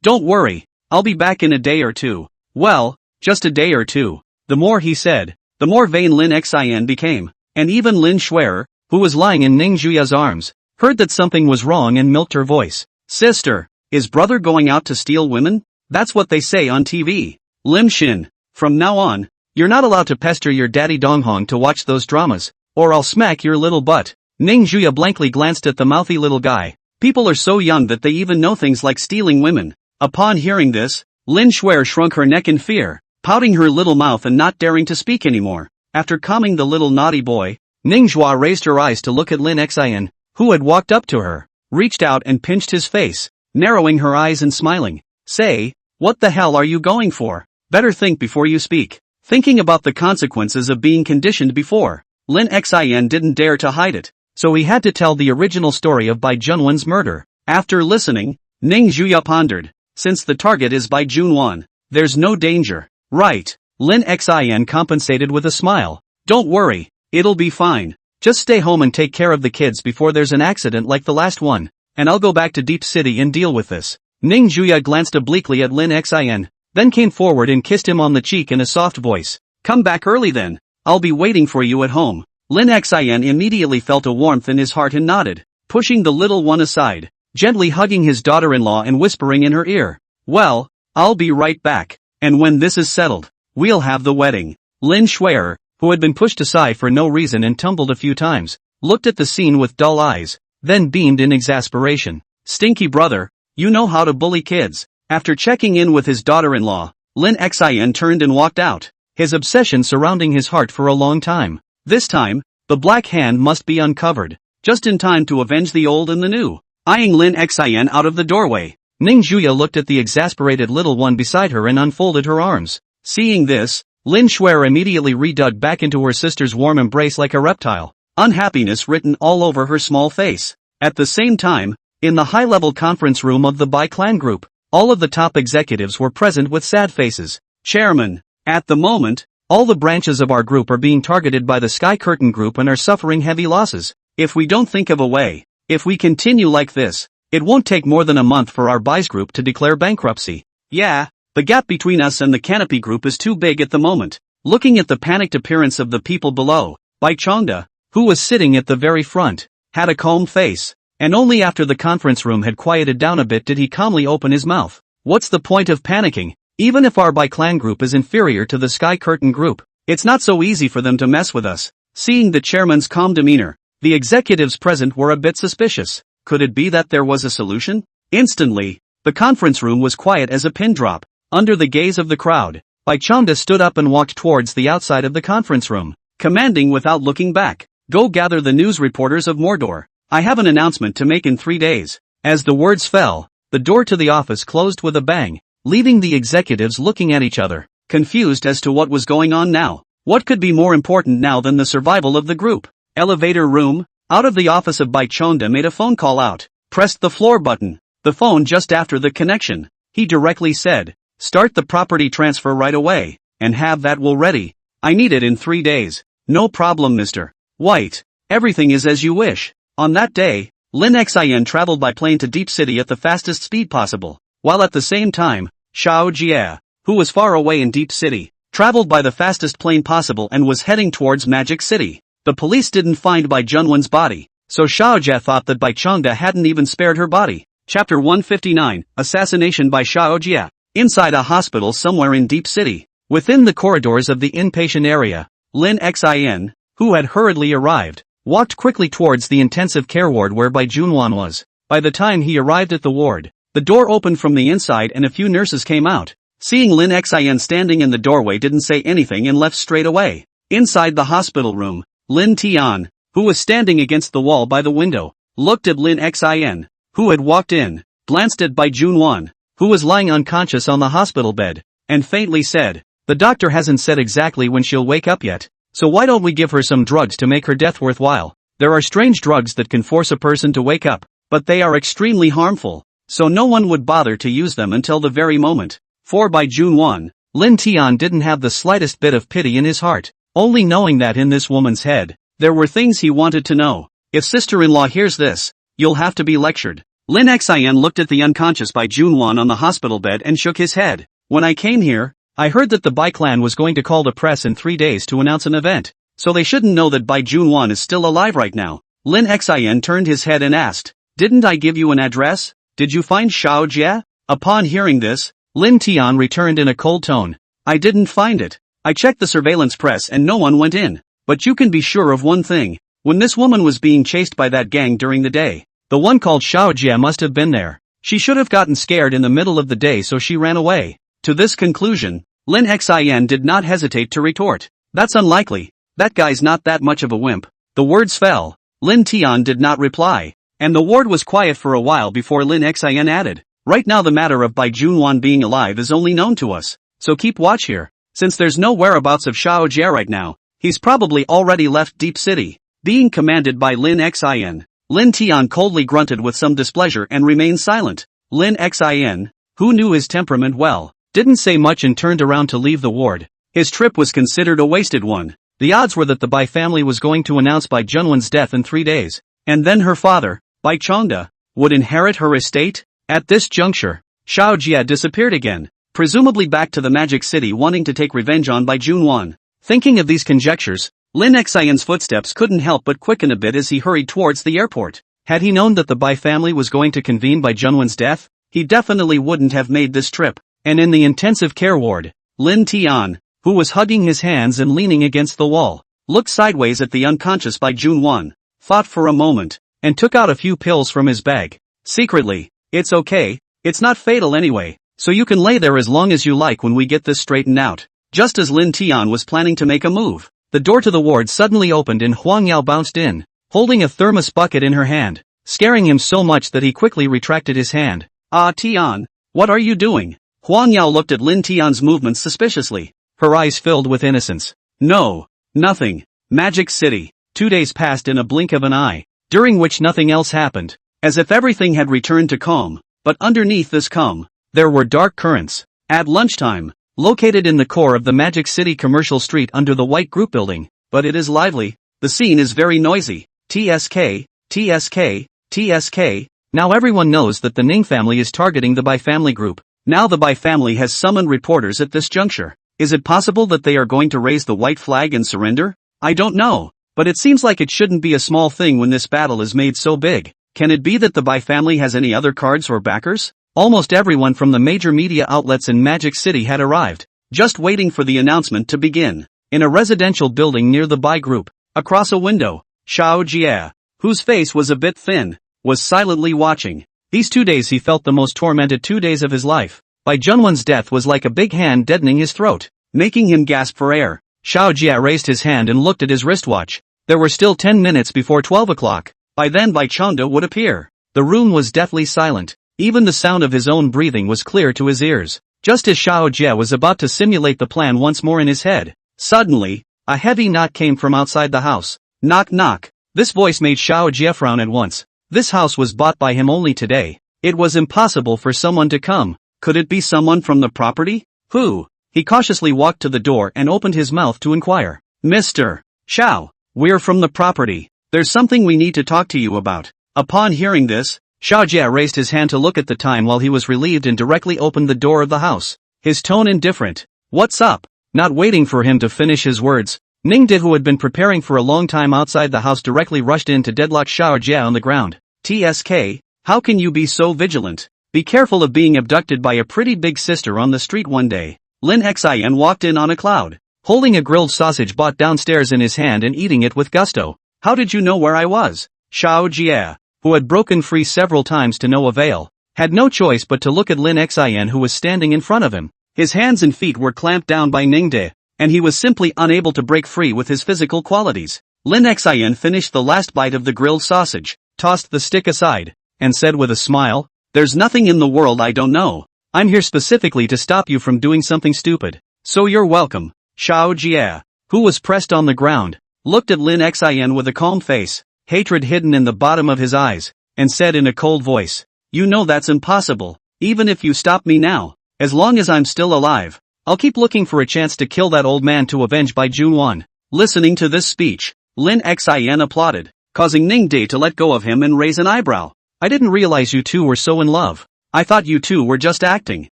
Don't worry, I'll be back in a day or two." Well, just a day or two. The more he said, the more vain Lin Xin became, and even Lin Shuer, who was lying in Ning Zhuya's arms, heard that something was wrong and milked her voice. "Sister, is brother going out to steal women? That's what they say on TV. Lim Shin, from now on, you're not allowed to pester your daddy Donghong to watch those dramas, or I'll smack your little butt." Ning Zhuya blankly glanced at the mouthy little guy. People are so young that they even know things like stealing women. Upon hearing this, Lin Shuer shrunk her neck in fear, pouting her little mouth and not daring to speak anymore. After calming the little naughty boy, Ning Zhuya raised her eyes to look at Lin Xin, who had walked up to her, reached out and pinched his face, narrowing her eyes and smiling. "Say, what the hell are you going for? Better think before you speak." Thinking about the consequences of being conditioned before, Lin Xin didn't dare to hide it, so he had to tell the original story of Bai Junwan's murder. After listening, Ning Zhuya pondered. Since the target is Bai Junwan, there's no danger, right? Lin Xin compensated with a smile. "Don't worry, it'll be fine. Just stay home and take care of the kids before there's an accident like the last one, and I'll go back to Deep City and deal with this." Ning Zhuya glanced obliquely at Lin Xin, then came forward and kissed him on the cheek in a soft voice. "Come back early then. I'll be waiting for you at home." Lin Xin immediately felt a warmth in his heart and nodded, pushing the little one aside, gently hugging his daughter-in-law and whispering in her ear, "Well, I'll be right back. And when this is settled, We'll have the wedding. Lin Shuier, who had been pushed aside for no reason and tumbled a few times, looked at the scene with dull eyes, then beamed in exasperation. Stinky brother, you know how to bully kids. After checking in with his daughter-in-law, Lin Xian turned and walked out, his obsession surrounding his heart for a long time. This time, the black hand must be uncovered, just in time to avenge the old and the new. Eyeing Lin Xian out of the doorway, Ning Juya looked at the exasperated little one beside her and unfolded her arms. Seeing this, Lin Shuier immediately redug back into her sister's warm embrace like a reptile, unhappiness written all over her small face. At the same time, in the high-level conference room of the Bai clan group, all of the top executives were present with sad faces. Chairman, at the moment, all the branches of our group are being targeted by the Sky Curtain group and are suffering heavy losses. If we don't think of a way, if we continue like this, it won't take more than a month for our Bai's group to declare bankruptcy. Yeah, the gap between us and the Canopy group is too big at the moment. Looking at the panicked appearance of the people below, Bai Chongda, who was sitting at the very front, had a calm face, and only after the conference room had quieted down a bit did he calmly open his mouth. What's the point of panicking? Even if our Bai clan group is inferior to the Sky Curtain group, it's not so easy for them to mess with us. Seeing the chairman's calm demeanor, the executives present were a bit suspicious. Could it be that there was a solution? Instantly, the conference room was quiet as a pin drop. Under the gaze of the crowd, Bai Chongda stood up and walked towards the outside of the conference room, commanding without looking back. Go gather the news reporters of Mordor. I have an announcement to make in 3 days. As the words fell, the door to the office closed with a bang, leaving the executives looking at each other, confused as to what was going on now. What could be more important now than the survival of the group? Elevator room? Out of the office of Bai Chongda made a phone call out, pressed the floor button. The phone just after the connection. He directly said, start the property transfer right away, and have that will ready. I need it in 3 days. No problem, Mr. White. Everything is as you wish. On that day, Lin Xian traveled by plane to Deep City at the fastest speed possible, while at the same time, Xiao Jie, who was far away in Deep City, traveled by the fastest plane possible and was heading towards Magic City. The police didn't find Bai Junwen's body, so Xiao Jie thought that Bai Chongda hadn't even spared her body. Chapter 159, Assassination by Xiao Jie. Inside a hospital somewhere in Deep City, within the corridors of the inpatient area, Lin Xian, who had hurriedly arrived, walked quickly towards the intensive care ward where Bai Junwen was. By the time he arrived at the ward, the door opened from the inside and a few nurses came out. Seeing Lin Xian standing in the doorway didn't say anything and left straight away. Inside the hospital room, Lin Tian, who was standing against the wall by the window, looked at Lin Xian, who had walked in, glanced at Bai Junwen, who was lying unconscious on the hospital bed, and faintly said, the doctor hasn't said exactly when she'll wake up yet, so why don't we give her some drugs to make her death worthwhile? There are strange drugs that can force a person to wake up, but they are extremely harmful, so no one would bother to use them until the very moment. For Bai Junwen, Lin Tian didn't have the slightest bit of pity in his heart, only knowing that in this woman's head, there were things he wanted to know. If sister-in-law hears this, you'll have to be lectured. Lin Xian looked at the unconscious Bai Junwen on the hospital bed and shook his head. When I came here, I heard that the Bai clan was going to call the press in 3 days to announce an event, so they shouldn't know that Bai Junwen is still alive right now. Lin Xian turned his head and asked, didn't I give you an address? Did you find Xiao Jie? Upon hearing this, Lin Tian returned in a cold tone. I didn't find it. I checked the surveillance press and no one went in. But you can be sure of one thing. When this woman was being chased by that gang during the day, the one called Xiao Jie must have been there. She should have gotten scared in the middle of the day so she ran away. To this conclusion, Lin Xian did not hesitate to retort. That's unlikely. That guy's not that much of a wimp. The words fell. Lin Tian did not reply, and the ward was quiet for a while before Lin Xian added, right now the matter of Bai Junwen being alive is only known to us, so keep watch here. Since there's no whereabouts of Xiao Jie right now, he's probably already left Deep City. Being commanded by Lin Xian, Lin Tian coldly grunted with some displeasure and remained silent. Lin Xian, who knew his temperament well, didn't say much and turned around to leave the ward. His trip was considered a wasted one. The odds were that the Bai family was going to announce Bai Junwen's death in 3 days, and then her father, Bai Chongda, would inherit her estate. At this juncture, Xiao Jie disappeared again, presumably back to the Magic City wanting to take revenge on Bai Junwen. Thinking of these conjectures, Lin Xian's footsteps couldn't help but quicken a bit as he hurried towards the airport. Had he known that the Bai family was going to convene Bai Junwen's death, he definitely wouldn't have made this trip. And in the intensive care ward, Lin Tian, who was hugging his hands and leaning against the wall, looked sideways at the unconscious Bai Junwan, thought for a moment, and took out a few pills from his bag. Secretly, "It's okay, it's not fatal anyway, so you can lay there as long as you like when we get this straightened out." Just as Lin Tian was planning to make a move, the door to the ward suddenly opened and Huang Yao bounced in, holding a thermos bucket in her hand, scaring him so much that he quickly retracted his hand. "Ah, Tian, what are you doing?" Huang Yao looked at Lin Tian's movements suspiciously, her eyes filled with innocence. "No, nothing. Magic City." 2 days passed in a blink of an eye, during which nothing else happened, as if everything had returned to calm, but underneath this calm, there were dark currents. At lunchtime, located in the core of the Magic City commercial street under the White Group building, but it is lively, the scene is very noisy. TSK, TSK, TSK. Now everyone knows that the Ning family is targeting the Bai family group. Now the Bai family has summoned reporters at this juncture. Is it possible that they are going to raise the white flag and surrender? I don't know, but it seems like it shouldn't be a small thing when this battle is made so big. Can it be that the Bai family has any other cards or backers? Almost everyone from the major media outlets in Magic City had arrived, just waiting for the announcement to begin. In a residential building near the Bai group, across a window, Xiao Jie, whose face was a bit thin, was silently watching. These 2 days he felt the most tormented 2 days of his life. Bai Junwan's death was like a big hand deadening his throat, making him gasp for air. Xiao Jie raised his hand and looked at his wristwatch. There were still 10 minutes before 12 o'clock. By then Bai Changde would appear. The room was deathly silent. Even the sound of his own breathing was clear to his ears. Just as Xiao Jie was about to simulate the plan once more in his head, suddenly, a heavy knock came from outside the house. Knock knock. This voice made Xiao Jie frown at once. This house was bought by him only today. It was impossible for someone to come. Could it be someone from the property? Who? He cautiously walked to the door and opened his mouth to inquire. "Mr. Xiao, we're from the property. There's something we need to talk to you about." Upon hearing this, Xiao Jie raised his hand to look at the time while he was relieved and directly opened the door of the house, his tone indifferent. "What's up?" Not waiting for him to finish his words, Ningde, who had been preparing for a long time outside the house, directly rushed in to deadlock Xiao Jie on the ground. "TSK, how can you be so vigilant? Be careful of being abducted by a pretty big sister on the street one day." Lin Xian walked in on a cloud, holding a grilled sausage bought downstairs in his hand and eating it with gusto. "How did you know where I was?" Xiao Jie, who had broken free several times to no avail, had no choice but to look at Lin Xian, who was standing in front of him. His hands and feet were clamped down by Ningde, and he was simply unable to break free with his physical qualities. Lin Xian finished the last bite of the grilled sausage, tossed the stick aside, and said with a smile, "There's nothing in the world I don't know. I'm here specifically to stop you from doing something stupid. So you're welcome." Xiao Jie, who was pressed on the ground, looked at Lin Xian with a calm face, hatred hidden in the bottom of his eyes, and said in a cold voice, "You know that's impossible. Even if you stop me now, as long as I'm still alive, I'll keep looking for a chance to kill that old man to avenge Bai Junwan." Listening to this speech, Lin Xian applauded, causing Ningde to let go of him and raise an eyebrow. "I didn't realize you two were so in love. I thought you two were just acting."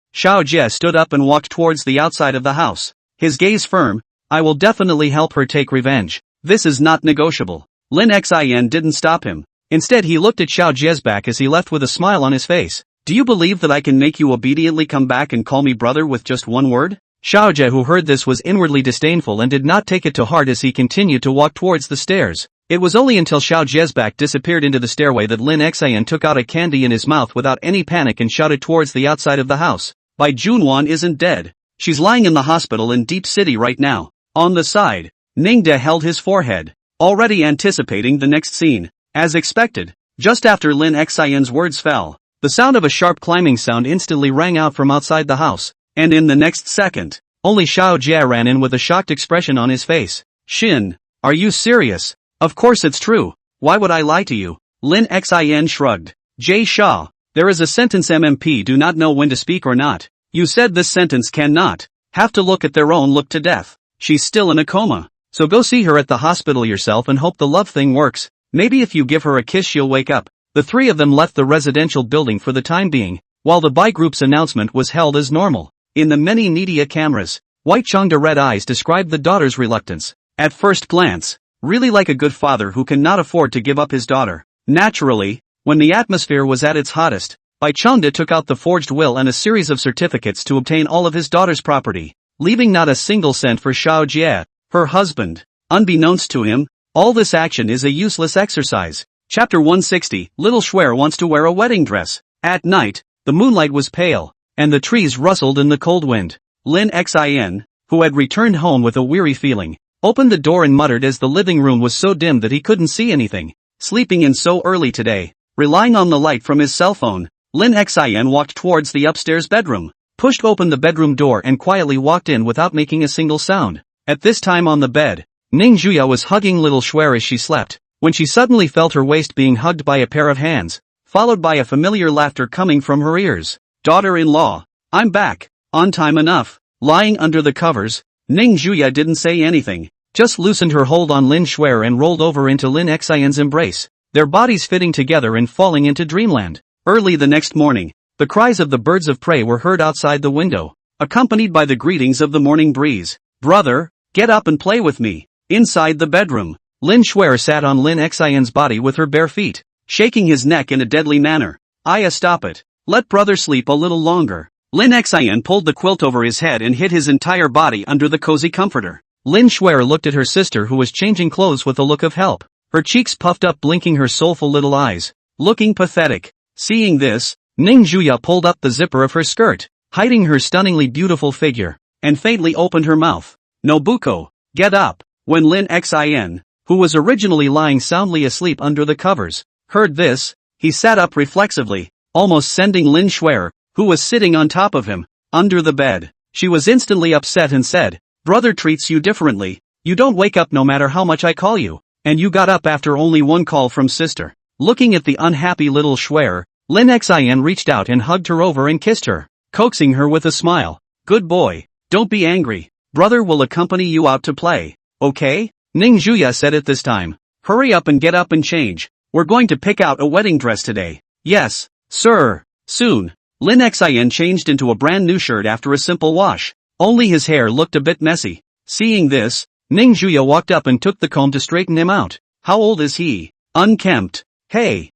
Xiao Jie stood up and walked towards the outside of the house, his gaze firm. "I will definitely help her take revenge. This is not negotiable." Lin Xian didn't stop him. Instead he looked at Xiao Jie's back as he left with a smile on his face. "Do you believe that I can make you obediently come back and call me brother with just one word?" Xiao Jie, who heard this, was inwardly disdainful and did not take it to heart as he continued to walk towards the stairs. It was only until Xiao Jie's back disappeared into the stairway that Lin Xian took out a candy in his mouth without any panic and shouted towards the outside of the house. "Bai Junwan isn't dead. She's lying in the hospital in Deep City right now." On the side, Ningde held his forehead, already anticipating the next scene. As expected, just after Lin Xian's words fell, the sound of a sharp climbing sound instantly rang out from outside the house, and in the next second, only Xiao Jie ran in with a shocked expression on his face. "Shin, are you serious?" "Of course it's true. Why would I lie to you?" Lin Xian shrugged. "Jay Shah, there is a sentence MMP do not know when to speak or not. You said this sentence cannot have to look at their own look to death. She's still in a coma. So go see her at the hospital yourself and hope the love thing works. Maybe if you give her a kiss she'll wake up." The three of them left the residential building for the time being, while the Bai group's announcement was held as normal. In the many media cameras, White Changde red eyes described the daughter's reluctance. At first glance, really like a good father who cannot afford to give up his daughter. Naturally, when the atmosphere was at its hottest, Bai Changde took out the forged will and a series of certificates to obtain all of his daughter's property. leaving not a single cent for Xiao Jie, her husband. Unbeknownst to him, all this action is a useless exercise. Chapter 160, Little Schwer wants to wear a wedding dress. At night, the moonlight was pale, and the trees rustled in the cold wind. Lin Xin, who had returned home with a weary feeling, opened the door and muttered as the living room was so dim that he couldn't see anything. Sleeping in so early today, relying on the light from his cell phone, Lin Xin walked towards the upstairs bedroom, pushed open the bedroom door and quietly walked in without making a single sound. At this time on the bed, Ning Juya was hugging little Schwer as she slept, when she suddenly felt her waist being hugged by a pair of hands, followed by a familiar laughter coming from her ears. Daughter-in-law, I'm back, on time enough. Lying under the covers, Ning Juya didn't say anything, just loosened her hold on Lin Schwer and rolled over into Lin Xin's embrace, their bodies fitting together and falling into dreamland. Early the next morning, the cries of the birds of prey were heard outside the window, accompanied by the greetings of the morning breeze. Brother, get up and play with me. Inside the bedroom, Lin Schwer sat on Lin Xin's body with her bare feet, shaking his neck in a deadly manner. Aya, stop it. Let brother sleep a little longer. Lin Xin pulled the quilt over his head and hid his entire body under the cozy comforter. Lin Schwer looked at her sister who was changing clothes with a look of help, her cheeks puffed up blinking her soulful little eyes, looking pathetic. Seeing this, Ning Juya pulled up the zipper of her skirt, hiding her stunningly beautiful figure, and faintly opened her mouth. Nobuko, get up. When Lin Xin, who was originally lying soundly asleep under the covers, heard this, he sat up reflexively, almost sending Lin Schwer, who was sitting on top of him, under the bed. She was instantly upset and said, brother treats you differently, you don't wake up no matter how much I call you, and you got up after only one call from sister. Looking at the unhappy little Schwer, Lin Xin reached out and hugged her over and kissed her, coaxing her with a smile. Good boy, don't be angry, brother will accompany you out to play, okay? Ning Juya said at this time. Hurry up and get up and change, we're going to pick out a wedding dress today. Yes, sir. Soon, Lin Xin changed into a brand new shirt after a simple wash, only his hair looked a bit messy. Seeing this, Ning Juya walked up and took the comb to straighten him out. How old is he? Unkempt. Hey,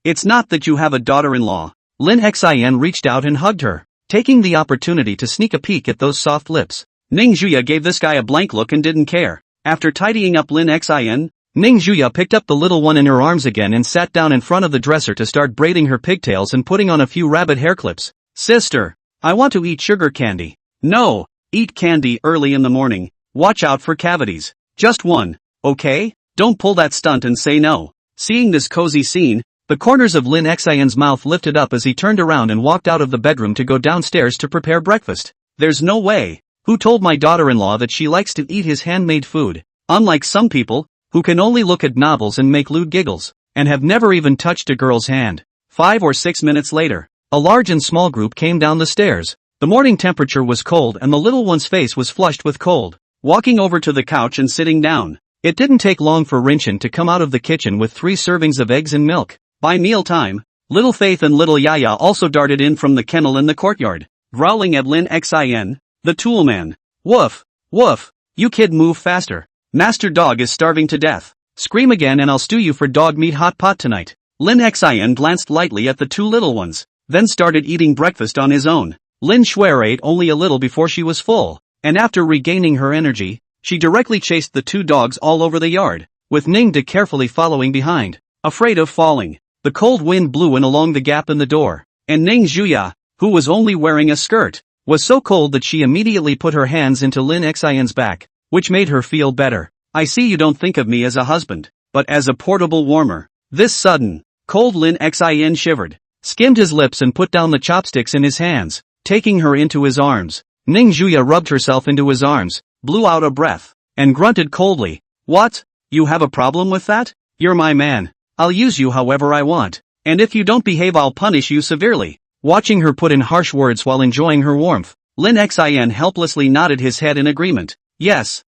it's not that you have a daughter-in-law. Lin Xin reached out and hugged her, taking the opportunity to sneak a peek at those soft lips. Ning Juya gave this guy a blank look and didn't care. After tidying up Lin Xin, Ning Juya picked up the little one in her arms again and sat down in front of the dresser to start braiding her pigtails and putting on a few rabbit hair clips. Sister, I want to eat sugar candy. No, eat candy early in the morning, watch out for cavities. Just one, okay? Don't pull that stunt and say no. Seeing this cozy scene, the corners of Lin Xin's mouth lifted up as he turned around and walked out of the bedroom to go downstairs to prepare breakfast. There's no way. Who told my daughter-in-law that she likes to eat his handmade food? Unlike some people, who can only look at novels and make lewd giggles, and have never even touched a girl's hand. 5 or 6 minutes later, a large and small group came down the stairs. The morning temperature was cold and the little one's face was flushed with cold. Walking over to the couch and sitting down, it didn't take long for Rinchin to come out of the kitchen with 3 servings of eggs and milk. By mealtime, little Faith and little Yaya also darted in from the kennel in the courtyard, growling at Lin Xin, the toolman. Woof, woof, you kid move faster. Master dog is starving to death. Scream again and I'll stew you for dog meat hot pot tonight. Lin Xin glanced lightly at the 2 little ones, then started eating breakfast on his own. Lin Schwer ate only a little before she was full, and after regaining her energy, she directly chased the 2 dogs all over the yard, with Ning De carefully following behind. Afraid of falling, the cold wind blew in along the gap in the door, and Ning Juya, who was only wearing a skirt, was so cold that she immediately put her hands into Lin Xin's back, which made her feel better. I see you don't think of me as a husband, but as a portable warmer. This sudden, cold Lin Xin shivered, skimmed his lips and put down the chopsticks in his hands, taking her into his arms. Ning Juya rubbed herself into his arms, blew out a breath, and grunted coldly. What? You have a problem with that? You're my man. I'll use you however I want, and if you don't behave I'll punish you severely. Watching her put in harsh words while enjoying her warmth, Lin Xin helplessly nodded his head in agreement. Yes,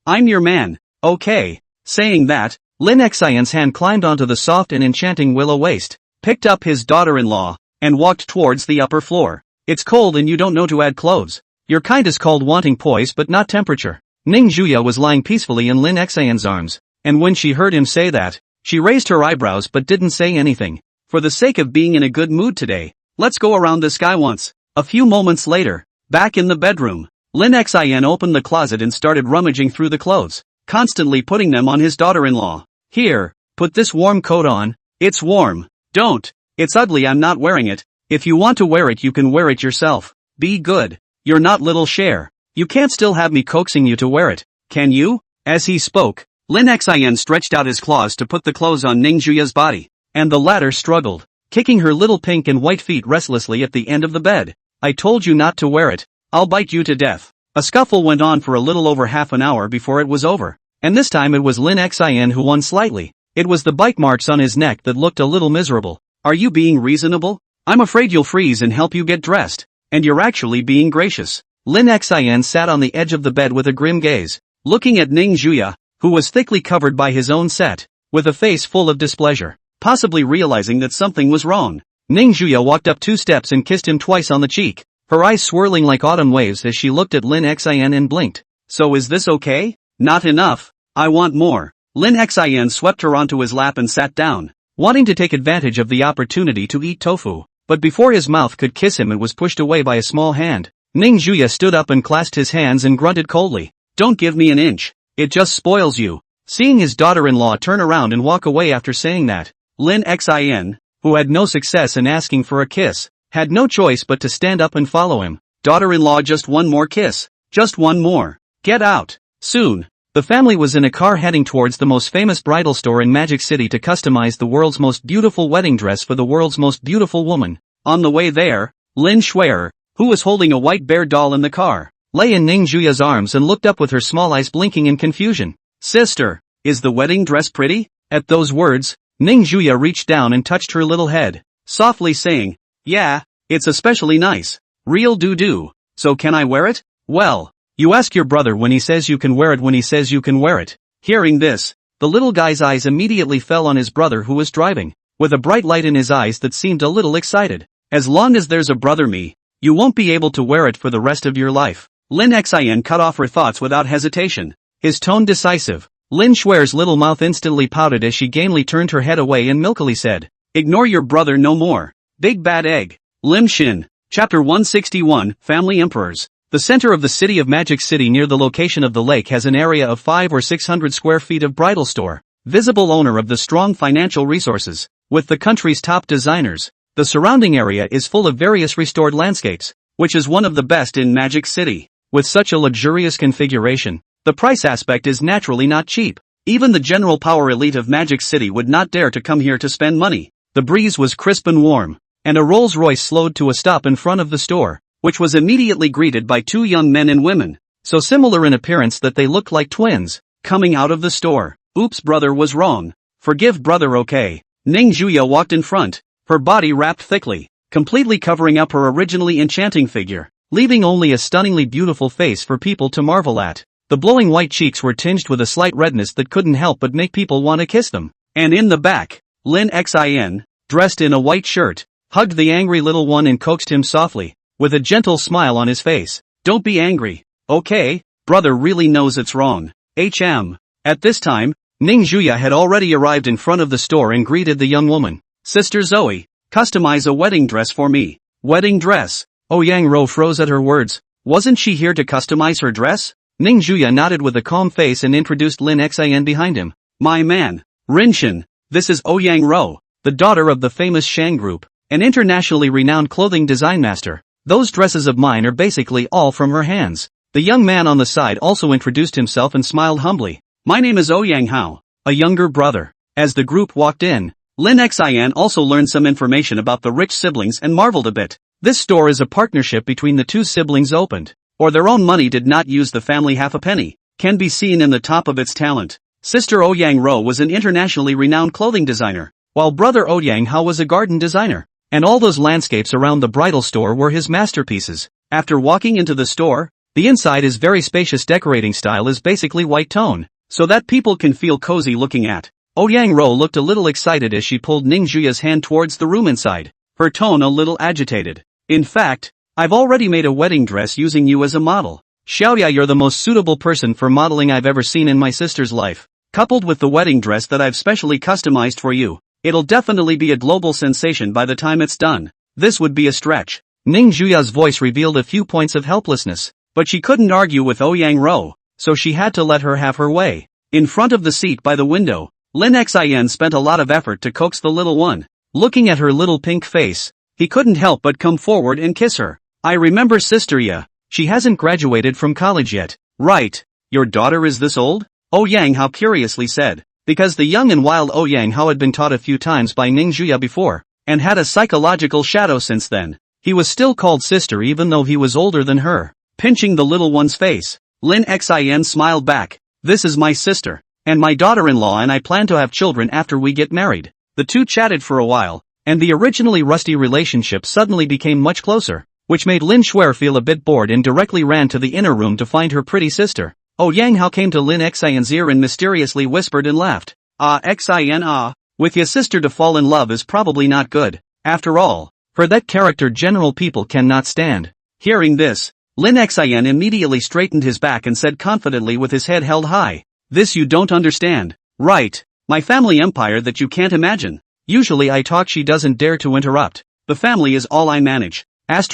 I'm your man, okay. Saying that, Lin Xion's hand climbed onto the soft and enchanting willow waist, picked up his daughter-in-law, and walked towards the upper floor. It's cold and you don't know to add clothes. Your kind is called wanting poise but not temperature. Ning Juya was lying peacefully in Lin Xion's arms, and when she heard him say that, she raised her eyebrows but didn't say anything. For the sake of being in a good mood today, let's go around the sky once. A few moments later, Back in the bedroom, Lin Xin opened the closet and started rummaging through the clothes, constantly putting them on his daughter-in-law. Here, put this warm coat on. It's warm. Don't. It's ugly, I'm not wearing it. If you want to wear it you can wear it yourself. Be good. You're not little Cher. You can't still have me coaxing you to wear it, can you? As he spoke, Lin Xin stretched out his claws to put the clothes on Ning Juya's body, and the latter struggled, kicking her little pink and white feet restlessly at the end of the bed. I told you not to wear it. I'll bite you to death. A scuffle went on for a little over half an hour before it was over, and this time it was Lin Xin who won slightly. It was the bite marks on his neck that looked a little miserable. Are you being reasonable? I'm afraid you'll freeze and help you get dressed. And you're actually being gracious. Lin Xin sat on the edge of the bed with a grim gaze, looking at Ning Juya, who was thickly covered by his own set, with a face full of displeasure, possibly realizing that something was wrong. Ning Juya walked up 2 steps and kissed him twice on the cheek, her eyes swirling like autumn waves as she looked at Lin Xin and blinked. So is this okay? Not enough. I want more. Lin Xin swept her onto his lap and sat down, wanting to take advantage of the opportunity to eat tofu, but before his mouth could kiss him it was pushed away by a small hand. Ning Juya stood up and clasped his hands and grunted coldly. Don't give me an inch. It just spoils you. Seeing his daughter-in-law turn around and walk away after saying that, Lin Xin, who had no success in asking for a kiss, had no choice but to stand up and follow him. Daughter-in-law, just one more kiss. Just one more. Get out. Soon, the family was in a car heading towards the most famous bridal store in Magic City to customize the world's most beautiful wedding dress for the world's most beautiful woman. On the way there, Lin Shuer, who was holding a white bear doll in the car, lay in Ning Juya's arms and looked up with her small eyes blinking in confusion. Sister, is the wedding dress pretty? At those words, Ning Juya reached down and touched her little head, softly saying, yeah, it's especially nice. Real doo-doo. So can I wear it? Well, you ask your brother when he says you can wear it when he says you can wear it. Hearing this, the little guy's eyes immediately fell on his brother who was driving, with a bright light in his eyes that seemed a little excited. As long as there's a brother me, you won't be able to wear it for the rest of your life. Lin Xin cut off her thoughts without hesitation, his tone decisive. Lin Shuer's little mouth instantly pouted as she gamely turned her head away and milkily said, ignore your brother no more. Big bad egg. Lim Shin. Chapter 161, Family Emperors. The center of the city of Magic City near the location of the lake has an area of 500 or 600 square feet of bridal store, visible owner of the strong financial resources, with the country's top designers. The surrounding area is full of various restored landscapes, which is one of the best in Magic City. With such a luxurious configuration, the price aspect is naturally not cheap. Even the general power elite of Magic City would not dare to come here to spend money. The breeze was crisp and warm, and a Rolls-Royce slowed to a stop in front of the store, which was immediately greeted by 2 young men and women, so similar in appearance that they looked like twins, coming out of the store. Oops, brother was wrong. Forgive brother, okay. Ning Juya walked in front, her body wrapped thickly, completely covering up her originally enchanting figure, leaving only a stunningly beautiful face for people to marvel at. The glowing white cheeks were tinged with a slight redness that couldn't help but make people want to kiss them. And in the back, Lin Xin, dressed in a white shirt, hugged the angry little one and coaxed him softly, with a gentle smile on his face. Don't be angry, okay? Brother really knows it's wrong. At this time, Ning Juya had already arrived in front of the store and greeted the young woman. Sister Zoe, customize a wedding dress for me. Wedding dress? Yang Ro froze at her words. Wasn't she here to customize her dress? Ning Juya nodded with a calm face and introduced Lin Xin behind him. My man, Rinshin, this is Yang Ro, the daughter of the famous Shang Group, an internationally renowned clothing design master. Those dresses of mine are basically all from her hands. The young man on the side also introduced himself and smiled humbly. My name is Yang Hao, a younger brother. As the group walked in, Lin Xin also learned some information about the rich siblings and marveled a bit. This store is a partnership between the 2 siblings opened, or their own money did not use the family half a penny, can be seen in the top of its talent. Sister Yang Ro was an internationally renowned clothing designer, while brother Yang Hao was a garden designer. And all those landscapes around the bridal store were his masterpieces. After walking into the store, the inside is very spacious. Decorating style is basically white tone, so that people can feel cozy looking at. Yang Ro looked a little excited as she pulled Ning Juya's hand towards the room inside, her tone a little agitated. In fact, I've already made a wedding dress using you as a model. Xiaoya, you're the most suitable person for modeling I've ever seen in my sister's life. Coupled with the wedding dress that I've specially customized for you, it'll definitely be a global sensation by the time it's done. This would be a stretch. Ning Juya's voice revealed a few points of helplessness, but she couldn't argue with Ouyang Ro, so she had to let her have her way. In front of the seat by the window, Lin Xin spent a lot of effort to coax the little one. Looking at her little pink face, he couldn't help but come forward and kiss her. I remember Sister Ya. She hasn't graduated from college yet, right? Your daughter is this old? Ouyang Hao curiously said, because the young and wild Ouyang Hao had been taught a few times by Ning Juya before, and had a psychological shadow since then. He was still called sister even though he was older than her. Pinching the little one's face, Lin Xin smiled back. This is my sister, and my daughter-in-law, and I plan to have children after we get married. The two chatted for a while, and the originally rusty relationship suddenly became much closer, which made Lin Shuer feel a bit bored and directly ran to the inner room to find her pretty sister. Ouyang Hao came to Lin Xin's ear and mysteriously whispered and laughed. Xin, with your sister to fall in love is probably not good. After all, for that character general people cannot stand. Hearing this, Lin Xin immediately straightened his back and said confidently with his head held high. This you don't understand, right? My family empire that you can't imagine. Usually I talk, she doesn't dare to interrupt. The family is all I manage. So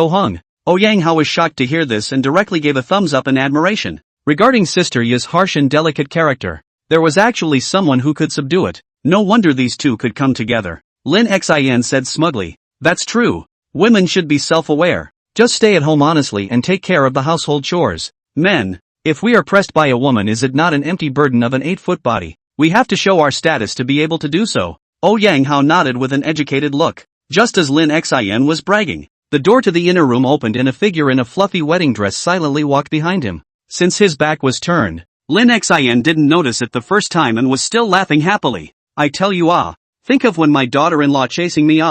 hung. Ouyang Hao was shocked to hear this and directly gave a thumbs up in admiration. Regarding Sister Ya's harsh and delicate character, there was actually someone who could subdue it. No wonder these two could come together. Lin Xin said smugly. That's true. Women should be self-aware. Just stay at home honestly and take care of the household chores. Men, if we are pressed by a woman, is it not an empty burden of an 8-foot body? We have to show our status to be able to do so. Ouyang Hao nodded with an educated look. Just as Lin Xin was bragging, the door to the inner room opened and a figure in a fluffy wedding dress silently walked behind him. Since his back was turned, Lin Xin didn't notice it the first time and was still laughing happily. I tell you think of when my daughter-in-law chasing me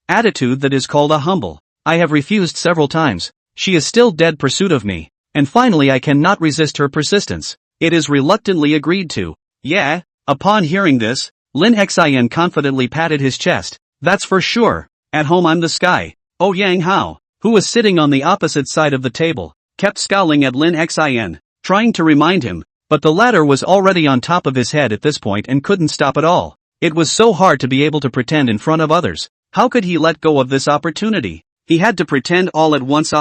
attitude that is called a humble. I have refused several times. She is still dead pursuit of me. And finally I cannot resist her persistence. It is reluctantly agreed to. Yeah. Upon hearing this, Lin Xin confidently patted his chest. That's for sure. At home I'm the sky. Ouyang Hao, who was sitting on the opposite side of the table, kept scowling at Lin Xin, trying to remind him, but the latter was already on top of his head at this point and couldn't stop at all. It was so hard to be able to pretend in front of others. How could he let go of this opportunity? He had to pretend all at once.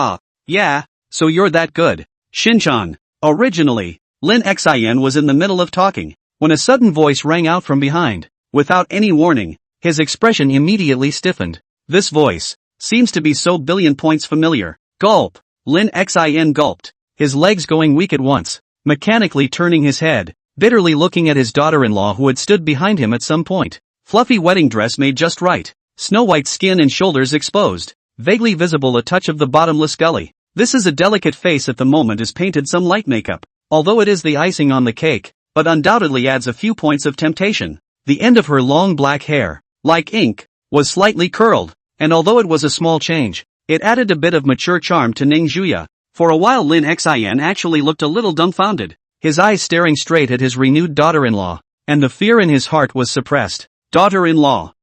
Yeah, so you're that good. Shinchan. Originally, Lin Xin was in the middle of talking, when a sudden voice rang out from behind. Without any warning, his expression immediately stiffened. This voice seems to be so billion points familiar. Gulp. Lin Xin gulped, his legs going weak at once, mechanically turning his head, bitterly looking at his daughter-in-law who had stood behind him at some point. Fluffy wedding dress made just right, snow-white skin and shoulders exposed, vaguely visible a touch of the bottomless gully. This is a delicate face at the moment is painted some light makeup, although it is the icing on the cake, but undoubtedly adds a few points of temptation. The end of her long black hair, like ink, was slightly curled, and although it was a small change, it added a bit of mature charm to Ning Juya. For a while Lin Xin actually looked a little dumbfounded, his eyes staring straight at his renewed daughter-in-law, and the fear in his heart was suppressed. Daughter-in-law,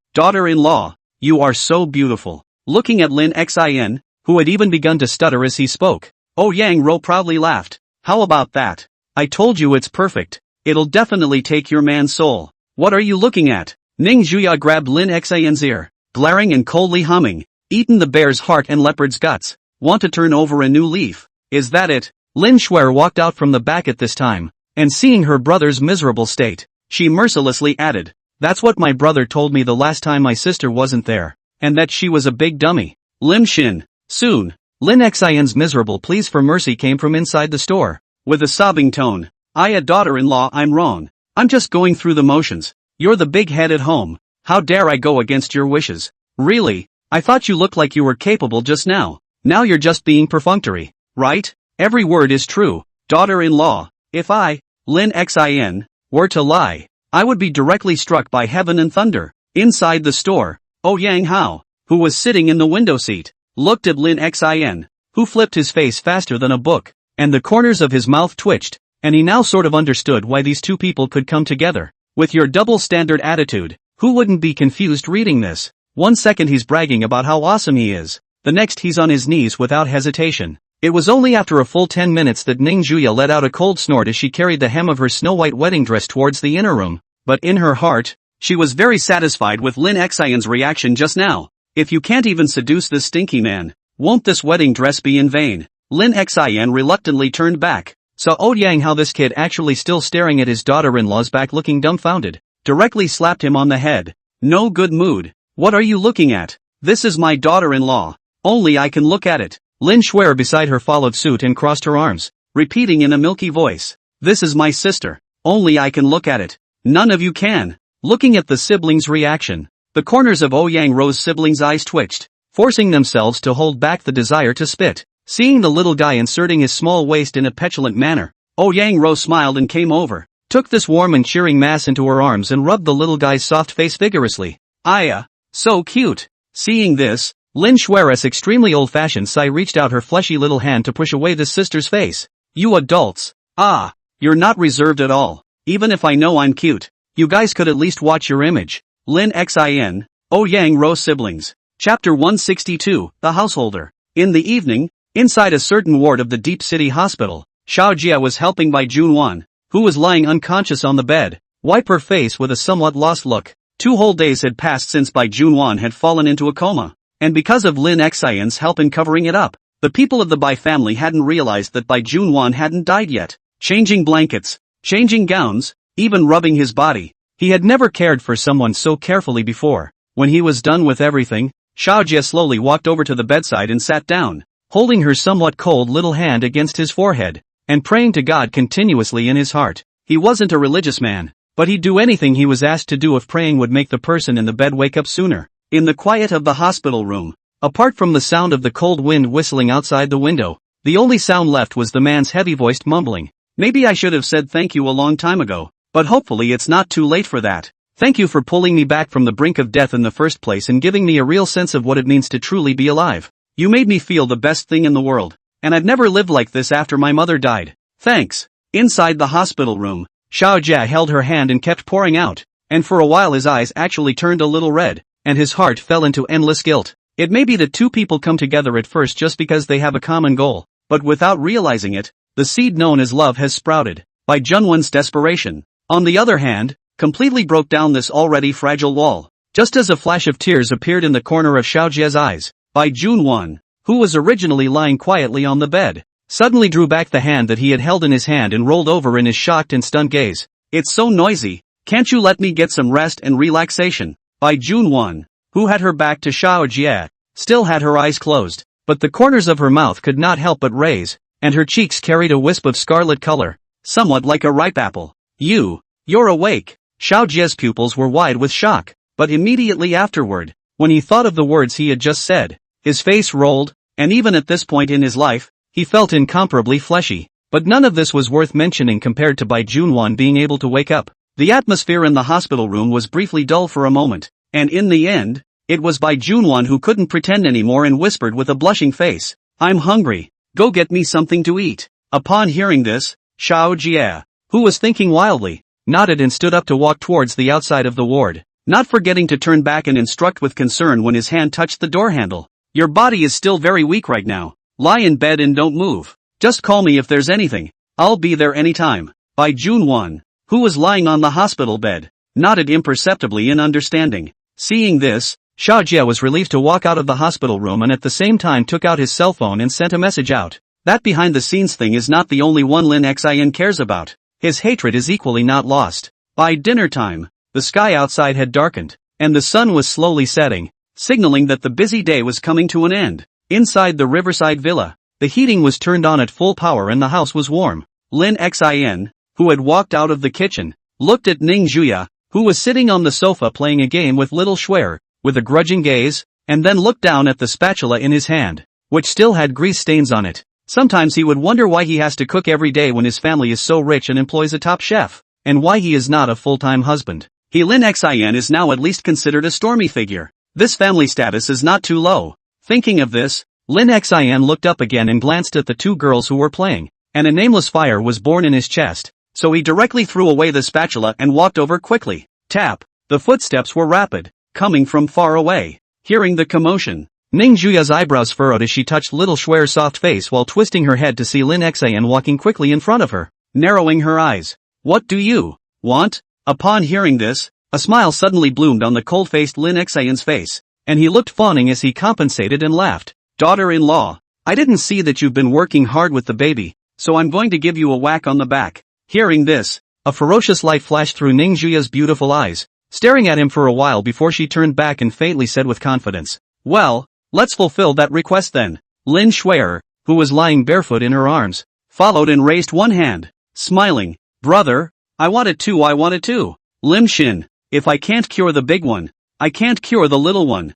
you are so beautiful. Looking at Lin Xin, who had even begun to stutter as he spoke, Ouyang Ro proudly laughed. How about that? I told you it's perfect. It'll definitely take your man's soul. What are you looking at? Ning Juya grabbed Lin Xin's ear, glaring and coldly humming. Eaten the bear's heart and leopard's guts. Want to turn over a new leaf? Is that it? Lin Shuer walked out from the back at this time, and seeing her brother's miserable state, she mercilessly added, that's what my brother told me the last time my sister wasn't there, and that she was a big dummy. Lim Shin. Soon, Lin Xin's miserable pleas for mercy came from inside the store. With a sobbing tone, daughter-in-law, I'm wrong. I'm just going through the motions. You're the big head at home. How dare I go against your wishes? Really? I thought you looked like you were capable just now. Now you're just being perfunctory, right? Every word is true. Daughter-in-law, if I, Lin Xin, were to lie, I would be directly struck by heaven and thunder. Inside the store, Ouyang Hao, who was sitting in the window seat, looked at Lin Xin, who flipped his face faster than a book, and the corners of his mouth twitched, and he now sort of understood why these two people could come together. With your double-standard attitude, who wouldn't be confused reading this? One second he's bragging about how awesome he is, the next he's on his knees without hesitation. It was only after a full 10 minutes that Ning Juya let out a cold snort as she carried the hem of her snow-white wedding dress towards the inner room, but in her heart, she was very satisfied with Lin Xin's reaction just now. If you can't even seduce this stinky man, won't this wedding dress be in vain? Lin Xin reluctantly turned back, saw Ouyang how this kid actually still staring at his daughter-in-law's back looking dumbfounded, directly slapped him on the head. No good mood. What are you looking at? This is my daughter-in-law. Only I can look at it. Lin Shuer beside her followed suit and crossed her arms, repeating in a milky voice. This is my sister. Only I can look at it. None of you can. Looking at the siblings' reaction, the corners of Ouyang Ro's siblings' eyes twitched, forcing themselves to hold back the desire to spit. Seeing the little guy inserting his small waist in a petulant manner, Ouyang Ro smiled and came over, took this warm and cheering mass into her arms and rubbed the little guy's soft face vigorously. Aya, so cute. Seeing this, Lin Shuer's extremely old-fashioned Sai reached out her fleshy little hand to push away the sister's face. You adults. Ah, you're not reserved at all. Even if I know I'm cute, you guys could at least watch your image. Lin Xin, Ouyang Ro siblings. Chapter 162, The Householder. In the evening, inside a certain ward of the Deep City Hospital, Xiao Jia was helping Bai Junwan, who was lying unconscious on the bed, wipe her face with a somewhat lost look. 2 whole days had passed since Bai Junwan had fallen into a coma, and because of Lin Xin's help in covering it up, the people of the Bai family hadn't realized that Bai Junwan hadn't died yet. Changing blankets, changing gowns, even rubbing his body. He had never cared for someone so carefully before. When he was done with everything, Xiao Jia slowly walked over to the bedside and sat down, holding her somewhat cold little hand against his forehead, and praying to God continuously in his heart. He wasn't a religious man, but he'd do anything he was asked to do if praying would make the person in the bed wake up sooner. In the quiet of the hospital room, apart from the sound of the cold wind whistling outside the window, the only sound left was the man's heavy-voiced mumbling. Maybe I should have said thank you a long time ago, but hopefully it's not too late for that. Thank you for pulling me back from the brink of death in the first place and giving me a real sense of what it means to truly be alive. You made me feel the best thing in the world, and I've never lived like this after my mother died. Thanks. Inside the hospital room, Xiao Jia held her hand and kept pouring out, and for a while his eyes actually turned a little red, and his heart fell into endless guilt. It may be that two people come together at first just because they have a common goal, but without realizing it, the seed known as love has sprouted. Bai Junwan's desperation, on the other hand, completely broke down this already fragile wall. Just as a flash of tears appeared in the corner of Xiao Jia's eyes, Bai Junwan, who was originally lying quietly on the bed, suddenly drew back the hand that he had held in his hand and rolled over in his shocked and stunned gaze. It's so noisy, can't you let me get some rest and relaxation? Bai Junwan, who had her back to Xiao Jia, still had her eyes closed, but the corners of her mouth could not help but raise, and her cheeks carried a wisp of scarlet color, somewhat like a ripe apple. You're awake. Xiao Jia's pupils were wide with shock, but immediately afterward, when he thought of the words he had just said, his face rolled, and even at this point in his life, he felt incomparably fleshy. But none of this was worth mentioning compared to Bai Junwan being able to wake up. The atmosphere in the hospital room was briefly dull for a moment, and in the end, it was Bai Junwan who couldn't pretend anymore and whispered with a blushing face, I'm hungry, go get me something to eat. Upon hearing this, Xiao Jia, who was thinking wildly, nodded and stood up to walk towards the outside of the ward, not forgetting to turn back and instruct with concern when his hand touched the door handle. Your body is still very weak right now. Lie in bed and don't move. Just call me if there's anything. I'll be there anytime. Bai Junwan, who was lying on the hospital bed, nodded imperceptibly in understanding. Seeing this, Xiao Jia was relieved to walk out of the hospital room and at the same time took out his cell phone and sent a message out. That behind-the-scenes thing is not the only one Lin Xin cares about. His hatred is equally not lost. By dinner time, the sky outside had darkened, and the sun was slowly setting, signaling that the busy day was coming to an end. Inside the riverside villa, the heating was turned on at full power and the house was warm. Lin Xin, who had walked out of the kitchen, looked at Ning Juya, who was sitting on the sofa playing a game with little Shuer, with a grudging gaze, and then looked down at the spatula in his hand, which still had grease stains on it. Sometimes he would wonder why he has to cook every day when his family is so rich and employs a top chef, and why he is not a full-time husband. Lin Xin is now at least considered a stormy figure. This family status is not too low. Thinking of this, Lin Xin looked up again and glanced at the two girls who were playing, and a nameless fire was born in his chest, so he directly threw away the spatula and walked over quickly. Tap! The footsteps were rapid, coming from far away. Hearing the commotion, Ning Juya's eyebrows furrowed as she touched little Shuer's soft face while twisting her head to see Lin Xin walking quickly in front of her, narrowing her eyes. What do you want? Upon hearing this, a smile suddenly bloomed on the cold-faced Lin Xin's face. and he looked fawning as he compensated and laughed. Daughter-in-law, I didn't see that you've been working hard with the baby, so I'm going to give you a whack on the back. Hearing this, a ferocious light flashed through Ning Juya's beautiful eyes, staring at him for a while before she turned back and faintly said with confidence, "Well, let's fulfill that request then." Lin Shuer, who was lying barefoot in her arms, followed and raised one hand, smiling. "Brother, I want it too. Lim Shin, if I can't cure the big one, I can't cure the little one."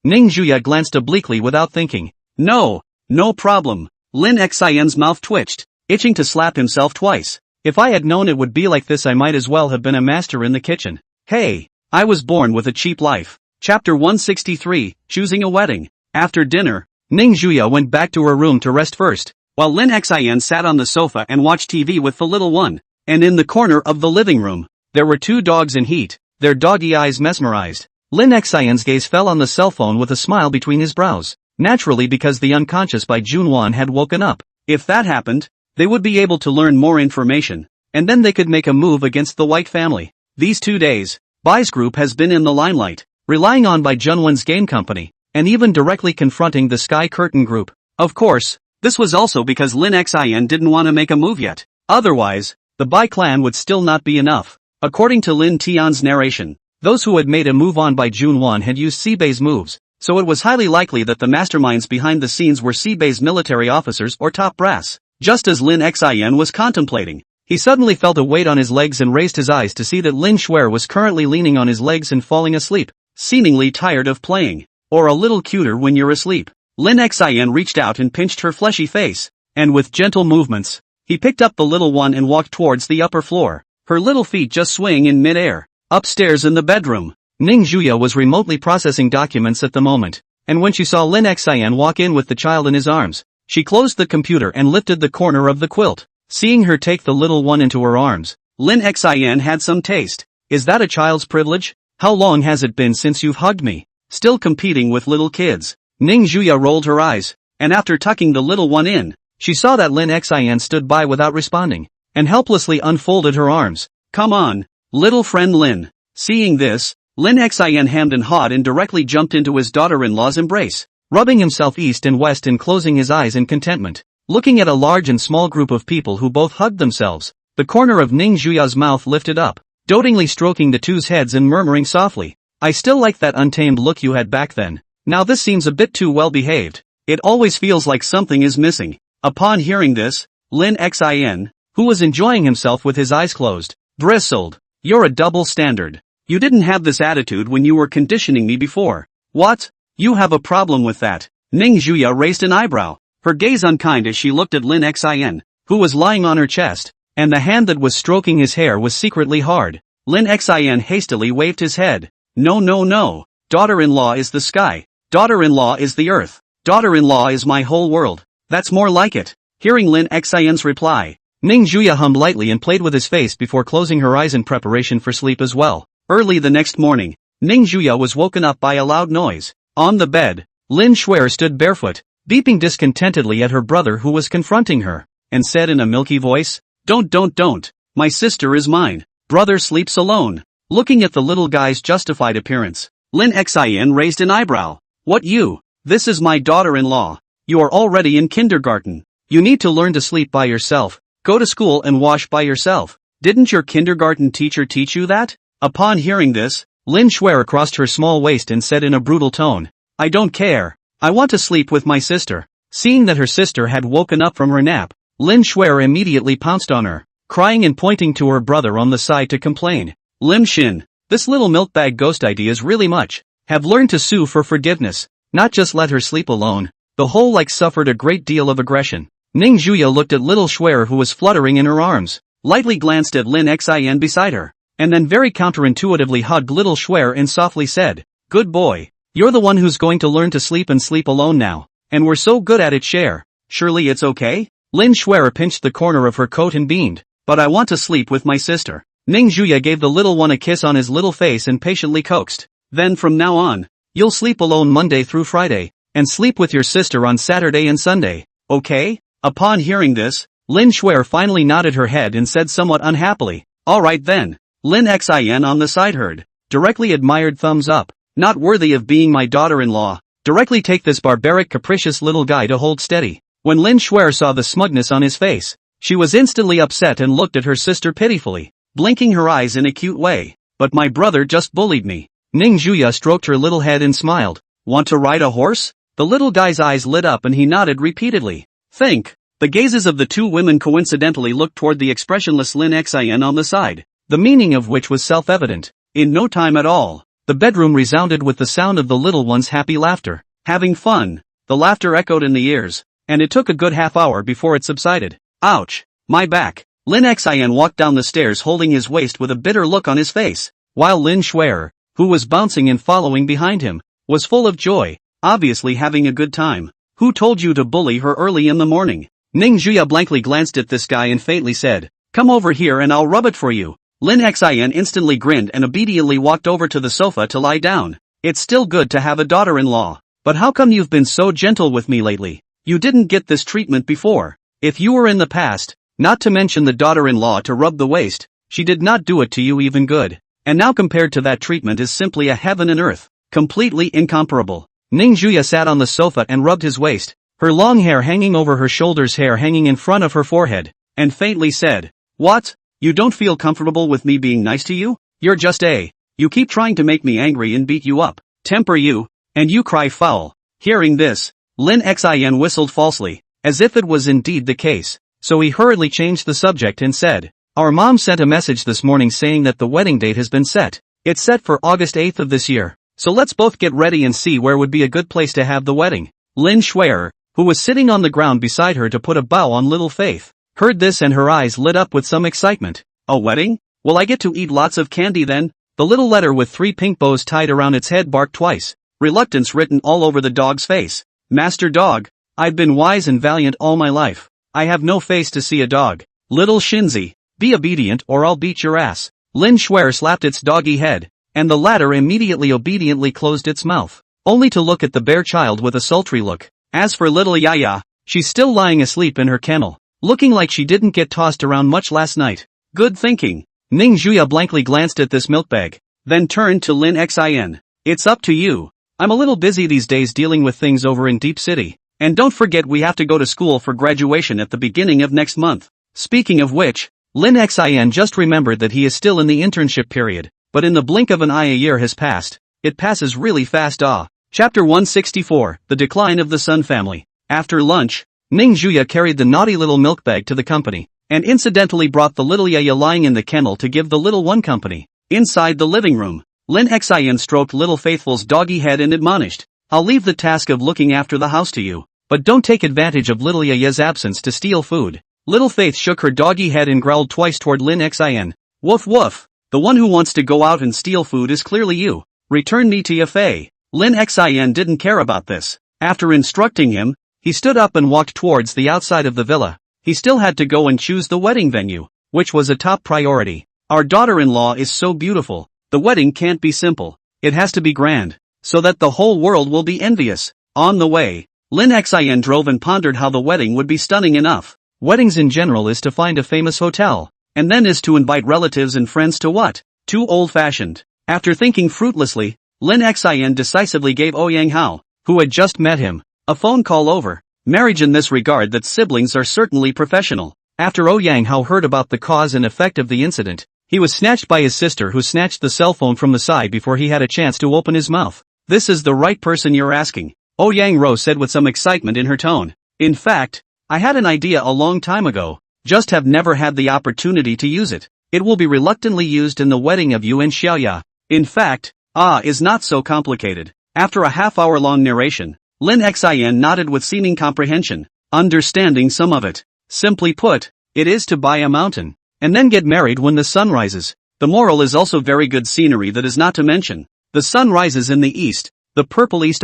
Ning Juya glanced obliquely without thinking. No problem." Lin Xian's mouth twitched, itching to slap himself twice. If I had known it would be like this, I might as well have been a master in the kitchen. Hey, I was born with a cheap life. Chapter 163, Choosing a Wedding. After dinner, Ning Juya went back to her room to rest first, while Lin Xian sat on the sofa and watched TV with the little one. And in the corner of the living room, there were two dogs in heat, their doggy eyes mesmerized. Lin Xian's gaze fell on the cell phone with a smile between his brows, naturally because the unconscious Bai Junwan had woken up. If that happened, they would be able to learn more information, and then they could make a move against the White family. These 2 days, Bai's group has been in the limelight, relying on Bai Junwan's game company, and even directly confronting the Sky Curtain group. Of course, this was also because Lin Xian didn't want to make a move yet. Otherwise, the Bai clan would still not be enough. According to Lin Tian's narration, those who had made a move on Bai Junwan had used Sibei's moves, so it was highly likely that the masterminds behind the scenes were Sibei's military officers or top brass. Just as Lin Xian was contemplating, he suddenly felt a weight on his legs and raised his eyes to see that Lin Shuer was currently leaning on his legs and falling asleep, seemingly tired of playing. Or a little cuter when you're asleep. Lin Xian reached out and pinched her fleshy face, and with gentle movements, he picked up the little one and walked towards the upper floor, her little feet just swaying in mid-air. Upstairs in the bedroom, Ning Juya was remotely processing documents at the moment, and when she saw Lin Xian walk in with the child in his arms, she closed the computer and lifted the corner of the quilt. Seeing her take the little one into her arms, Lin Xian had some taste. Is that a child's privilege? How long has it been since you've hugged me? Still competing with little kids. Ning Juya rolled her eyes, and after tucking the little one in, she saw that Lin Xian stood by without responding, and helplessly unfolded her arms. Come on, little friend Lin. Seeing this, Lin Xian hemmed and hawed and directly jumped into his daughter-in-law's embrace, rubbing himself east and west and closing his eyes in contentment. Looking at a large and small group of people who both hugged themselves, the corner of Ning Juya's mouth lifted up, dotingly stroking the two's heads and murmuring softly, "I still like that untamed look you had back then. Now this seems a bit too well behaved. It always feels like something is missing." Upon hearing this, Lin Xian, who was enjoying himself with his eyes closed, bristled. "You're a double standard. You didn't have this attitude when you were conditioning me before. What? You have a problem with that?" Ning Juya raised an eyebrow, her gaze unkind as she looked at Lin Xian, who was lying on her chest, and the hand that was stroking his hair was secretly hard. Lin Xian hastily waved his head. No. Daughter-in-law is the sky. Daughter-in-law is the earth. Daughter-in-law is my whole world. That's more like it." Hearing Lin Xian's reply, Ning Juya hummed lightly and played with his face before closing her eyes in preparation for sleep as well. Early the next morning, Ning Juya was woken up by a loud noise. On the bed, Lin Shuer stood barefoot, beeping discontentedly at her brother who was confronting her, and said in a milky voice, Don't. My sister is mine. Brother sleeps alone." Looking at the little guy's justified appearance, Lin Xian raised an eyebrow. "What you? This is my daughter-in-law. You are already in kindergarten. You need to learn to sleep by yourself, go to school and wash by yourself. Didn't your kindergarten teacher teach you that?" Upon hearing this, Lin Shuer crossed her small waist and said in a brutal tone, "I don't care. I want to sleep with my sister." Seeing that her sister had woken up from her nap, Lin Shuer immediately pounced on her, crying and pointing to her brother on the side to complain. "Lim Shin, this little milkbag ghost idea is really much. Have learned to sue for forgiveness, not just let her sleep alone." The whole suffered a great deal of aggression. Ning Juya looked at little Shuer who was fluttering in her arms, lightly glanced at Lin Xian beside her, and then very counterintuitively hugged little Shuer and softly said, "Good boy. You're the one who's going to learn to sleep and sleep alone now, and we're so good at it, Cher. Surely it's okay?" Lin Shuer pinched the corner of her coat and beamed, "But I want to sleep with my sister." Ning Juya gave the little one a kiss on his little face and patiently coaxed, "Then from now on, you'll sleep alone Monday through Friday, and sleep with your sister on Saturday and Sunday, okay?" Upon hearing this, Lin Shuer finally nodded her head and said somewhat unhappily, "All right then." Lin Xian on the side heard, directly admired thumbs up, Not worthy of being my daughter-in-law. Directly take this barbaric capricious little guy to hold steady. When Lin Shuer saw the smugness on his face, she was instantly upset and looked at her sister pitifully, blinking her eyes in a cute way. But my brother just bullied me. Ning Juya stroked her little head and smiled. Want to ride a horse? The little guy's eyes lit up and he nodded repeatedly. Think. The gazes of the two women coincidentally looked toward the expressionless Lin Xian on the side, the meaning of which was self-evident. In no time at all, the bedroom resounded with the sound of the little one's happy laughter. Having fun. The laughter echoed in the ears, and it took a good half hour before it subsided. Ouch! My back! Lin Xian walked down the stairs holding his waist with a bitter look on his face, while Lin Shuer, who was bouncing and following behind him, was full of joy, obviously having a good time. Who told you to bully her early in the morning? Ning Juya blankly glanced at this guy and faintly said, come over here and I'll rub it for you. Lin Xian instantly grinned and obediently walked over to the sofa to lie down. It's still good to have a daughter-in-law, but how come you've been so gentle with me lately? You didn't get this treatment before. If you were in the past, not to mention the daughter-in-law to rub the waist, she did not do it to you even good. And now compared to that treatment is simply a heaven and earth, completely incomparable. Ning Juya sat on the sofa and rubbed his waist, her long hair hanging over her shoulders, hair hanging in front of her forehead, and faintly said, what? You don't feel comfortable with me being nice to you? You're just you keep trying to make me angry and beat you up, temper you, and you cry foul. Hearing this, Lin Xian whistled falsely, as if it was indeed the case, so he hurriedly changed the subject and said, our mom sent a message this morning saying that the wedding date has been set. It's set for August 8th of this year, so let's both get ready and see where would be a good place to have the wedding. Lin Shuer, who was sitting on the ground beside her to put a bow on little Faith, heard this and her eyes lit up with some excitement. A wedding? Will I get to eat lots of candy then? The little letter with 3 pink bows tied around its head barked twice, reluctance written all over the dog's face. Master dog, I've been wise and valiant all my life. I have no face to see a dog. Little Shinzi, be obedient or I'll beat your ass. Lin Shuer slapped its doggy head, and the latter immediately obediently closed its mouth, only to look at the bare child with a sultry look. As for little Yaya, she's still lying asleep in her kennel, looking like she didn't get tossed around much last night. Good thinking. Ning Juya blankly glanced at this milk bag, then turned to Lin Xian. It's up to you. I'm a little busy these days dealing with things over in Deep City, and don't forget we have to go to school for graduation at the beginning of next month. Speaking of which, Lin Xian just remembered that he is still in the internship period, but in the blink of an eye a year has passed. It passes really fast. Chapter 164, The Decline of the Sun Family. After lunch, Ning Juya carried the naughty little milk bag to the company, and incidentally brought the little Yaya lying in the kennel to give the little one company. Inside the living room, Lin Xian stroked little Faithful's doggy head and admonished, I'll leave the task of looking after the house to you, but don't take advantage of little Yaya's absence to steal food. Little Faith shook her doggy head and growled twice toward Lin Xian. Woof woof, the one who wants to go out and steal food is clearly you. Return me to Yafei. Lin Xian didn't care about this. After instructing him, he stood up and walked towards the outside of the villa. He still had to go and choose the wedding venue, which was a top priority. Our daughter-in-law is so beautiful, the wedding can't be simple. It has to be grand, so that the whole world will be envious. On the way, Lin Xian drove and pondered how the wedding would be stunning enough. Weddings in general is to find a famous hotel, and then is to invite relatives and friends to what? Too old-fashioned. After thinking fruitlessly, Lin Xian decisively gave Ouyang Hao, who had just met him, a phone call over marriage in this regard that siblings are certainly professional. After Ouyang Hao heard about the cause and effect of the incident, he was snatched by his sister who snatched the cell phone from the side before he had a chance to open his mouth. This is the right person you're asking, Ouyang Ro said with some excitement in her tone. In fact, I had an idea a long time ago, just have never had the opportunity to use it. It will be reluctantly used in the wedding of you and Xiaoya. In fact, is not so complicated. After a half-hour-long narration, Lin Xian nodded with seeming comprehension, understanding some of it. Simply put, it is to buy a mountain, and then get married when the sun rises. The moral is also very good scenery that is not to mention. The sun rises in the east, the purple east.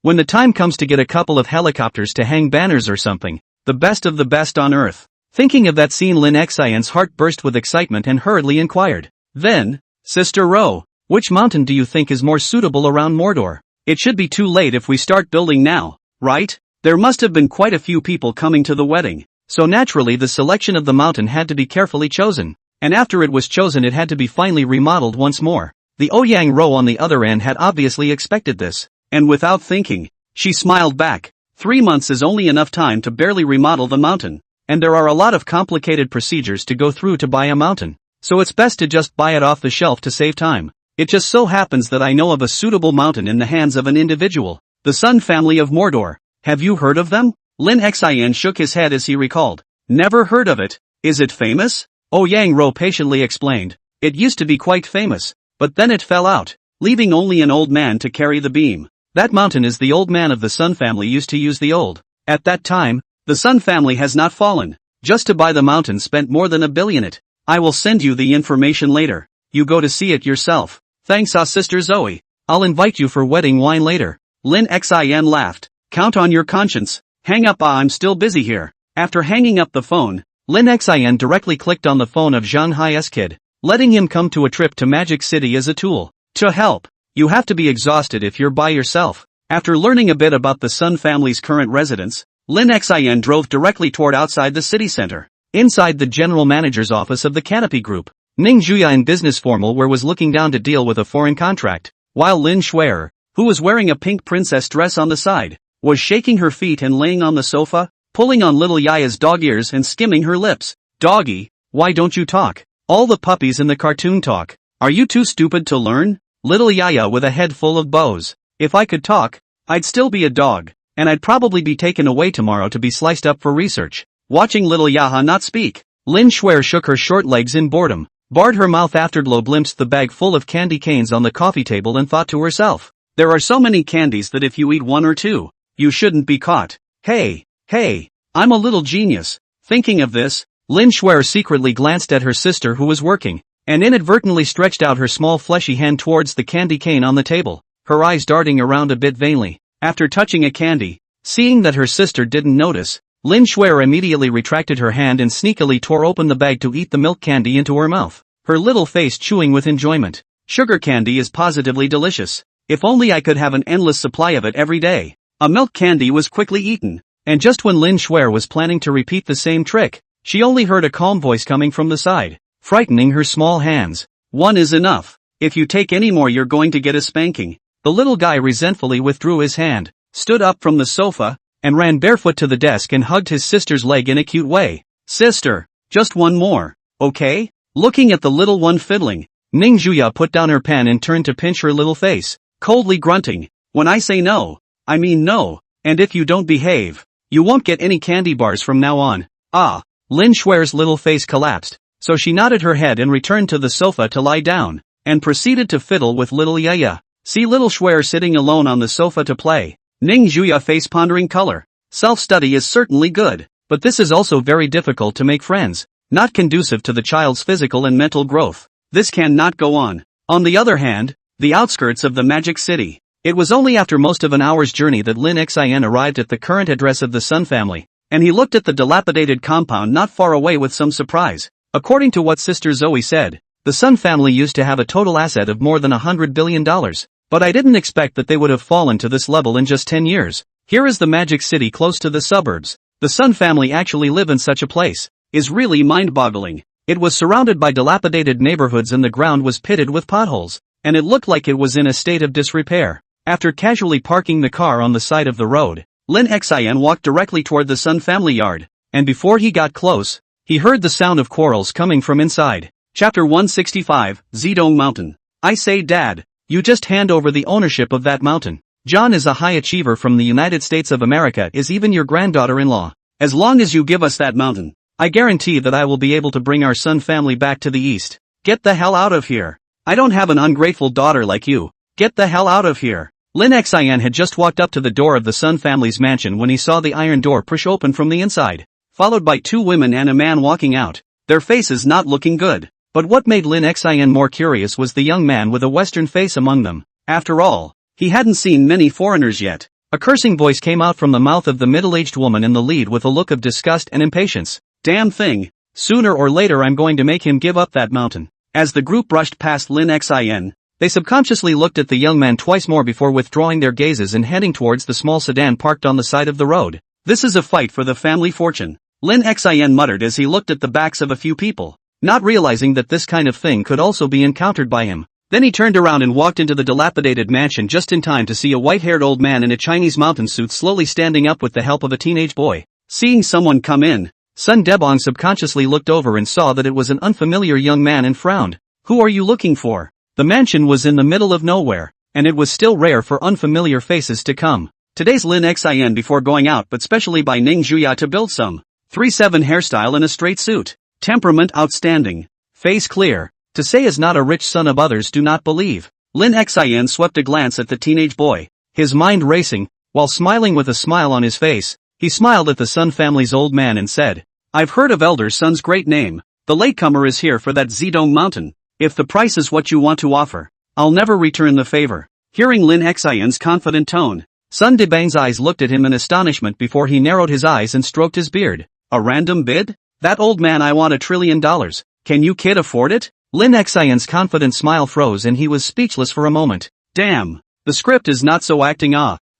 When the time comes to get a couple of helicopters to hang banners or something, the best of the best on earth. Thinking of that scene, Lin Xian's heart burst with excitement and hurriedly inquired. Then, Sister Ro, which mountain do you think is more suitable around Mordor? It should be too late if we start building now, right? There must have been quite a few people coming to the wedding, so naturally the selection of the mountain had to be carefully chosen, and after it was chosen it had to be finally remodeled once more. The Ouyang Ro on the other end had obviously expected this, and without thinking, she smiled back. 3 months is only enough time to barely remodel the mountain, and there are a lot of complicated procedures to go through to buy a mountain, so it's best to just buy it off the shelf to save time. It just so happens that I know of a suitable mountain in the hands of an individual, the Sun family of Mordor. Have you heard of them? Lin Xian shook his head as he recalled. Never heard of it. Is it famous? Ouyang Ro patiently explained. It used to be quite famous, but then it fell out, leaving only an old man to carry the beam. That mountain is the old man of the Sun family used to use the old. At that time, the Sun family has not fallen. Just to buy the mountain spent more than $1 billion it. I will send you the information later. You go to see it yourself. Thanks Sister Zoe. I'll invite you for wedding wine later. Lin Xian laughed. Count on your conscience. Hang up I'm still busy here. After hanging up the phone, Lin Xian directly clicked on the phone of Zhang Hai's kid, letting him come to a trip to Magic City as a tool. To help. You have to be exhausted if you're by yourself. After learning a bit about the Sun family's current residence, Lin Xian drove directly toward outside the city center. Inside the general manager's office of the Canopy Group, Ning Zhuya in business formal wear was looking down to deal with a foreign contract, while Lin Shuer, who was wearing a pink princess dress on the side, was shaking her feet and laying on the sofa, pulling on little Yaya's dog ears and skimming her lips. Doggy, why don't you talk? All the puppies in the cartoon talk. Are you too stupid to learn? Little Yaya with a head full of bows. If I could talk, I'd still be a dog, and I'd probably be taken away tomorrow to be sliced up for research. Watching little Yaha not speak, Lin Shuer shook her short legs in boredom, barred her mouth afterglow glimpsed the bag full of candy canes on the coffee table and thought to herself, there are so many candies that if you eat 1 or 2, you shouldn't be caught. Hey, I'm a little genius. Thinking of this, Lin Shuer secretly glanced at her sister who was working, and inadvertently stretched out her small fleshy hand towards the candy cane on the table, her eyes darting around a bit vainly. After touching a candy, seeing that her sister didn't notice, Lin Shuer immediately retracted her hand and sneakily tore open the bag to eat the milk candy into her mouth, her little face chewing with enjoyment. Sugar candy is positively delicious. If only I could have an endless supply of it every day. A milk candy was quickly eaten, and just when Lin Shuer was planning to repeat the same trick, she only heard a calm voice coming from the side, frightening her small hands. 1 is enough. If you take any more you're going to get a spanking. The little guy resentfully withdrew his hand, stood up from the sofa, and ran barefoot to the desk and hugged his sister's leg in a cute way. Sister, just 1 more, okay? Looking at the little one fiddling, Ning Zhuya put down her pen and turned to pinch her little face, coldly grunting. When I say no, I mean no, and if you don't behave, you won't get any candy bars from now on. Ah, Lin Shuer's little face collapsed, so she nodded her head and returned to the sofa to lie down, and proceeded to fiddle with little Yaya. See little Shuer sitting alone on the sofa to play. Ning Zhuya face pondering color. Self-study is certainly good, but this is also very difficult to make friends, not conducive to the child's physical and mental growth. This cannot go on. On the other hand, the outskirts of the Magic City. It was only after most of an hour's journey that Lin Xian arrived at the current address of the Sun family, and he looked at the dilapidated compound not far away with some surprise. According to what Sister Zoe said, the Sun family used to have a total asset of more than $100 billion, but I didn't expect that they would have fallen to this level in just 10 years. Here is the Magic City close to the suburbs. The Sun family actually live in such a place. Is really mind-boggling. It was surrounded by dilapidated neighborhoods and the ground was pitted with potholes, and it looked like it was in a state of disrepair. After casually parking the car on the side of the road, Lin Xian walked directly toward the Sun family yard, and before he got close, he heard the sound of quarrels coming from inside. Chapter 165, Zedong Mountain. I say Dad, you just hand over the ownership of that mountain. John is a high achiever from the United States of America, is even your granddaughter-in-law. As long as you give us that mountain, I guarantee that I will be able to bring our Sun family back to the east. Get the hell out of here. I don't have an ungrateful daughter like you. Get the hell out of here. Lin Xian had just walked up to the door of the Sun family's mansion when he saw the iron door push open from the inside, followed by 2 women and a man walking out, their faces not looking good. But what made Lin Xian more curious was the young man with a Western face among them. After all, he hadn't seen many foreigners yet. A cursing voice came out from the mouth of the middle-aged woman in the lead with a look of disgust and impatience. Damn thing. Sooner or later I'm going to make him give up that mountain. As the group brushed past Lin Xian, they subconsciously looked at the young man twice more before withdrawing their gazes and heading towards the small sedan parked on the side of the road. This is a fight for the family fortune, Lin Xian muttered as he looked at the backs of a few people, not realizing that this kind of thing could also be encountered by him. Then he turned around and walked into the dilapidated mansion just in time to see a white-haired old man in a Chinese mountain suit slowly standing up with the help of a teenage boy. Seeing someone come in, Sun Debong subconsciously looked over and saw that it was an unfamiliar young man and frowned. "Who are you looking for?" The mansion was in the middle of nowhere, and it was still rare for unfamiliar faces to come. Today's Lin Xin before going out, but specially by Ning Juya to build some 3-7 hairstyle in a straight suit. Temperament outstanding. Face clear. To say is not a rich son of others do not believe. Lin Xin swept a glance at the teenage boy, his mind racing, while smiling with a smile on his face. He smiled at the Sun family's old man and said, "I've heard of Elder Sun's great name. The latecomer is here for that Zedong mountain. If the price is what you want to offer, I'll never return the favor." Hearing Lin Xin's confident tone, Sun Debang's eyes looked at him in astonishment before he narrowed his eyes and stroked his beard. "A random bid? That old man I want $1 trillion. Can you kid afford it?" Lin Xin's confident smile froze and he was speechless for a moment. Damn, the script is not so acting.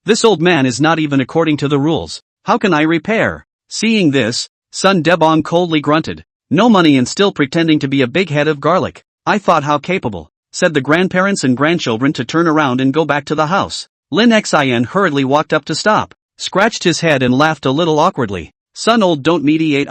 This old man is not even according to the rules. How can I repair? Seeing this, Sun Debong coldly grunted. "No money and still pretending to be a big head of garlic. I thought how capable," said the grandparents and grandchildren to turn around and go back to the house. Lin Xin hurriedly walked up to stop, scratched his head and laughed a little awkwardly. "Son, old don't mediate.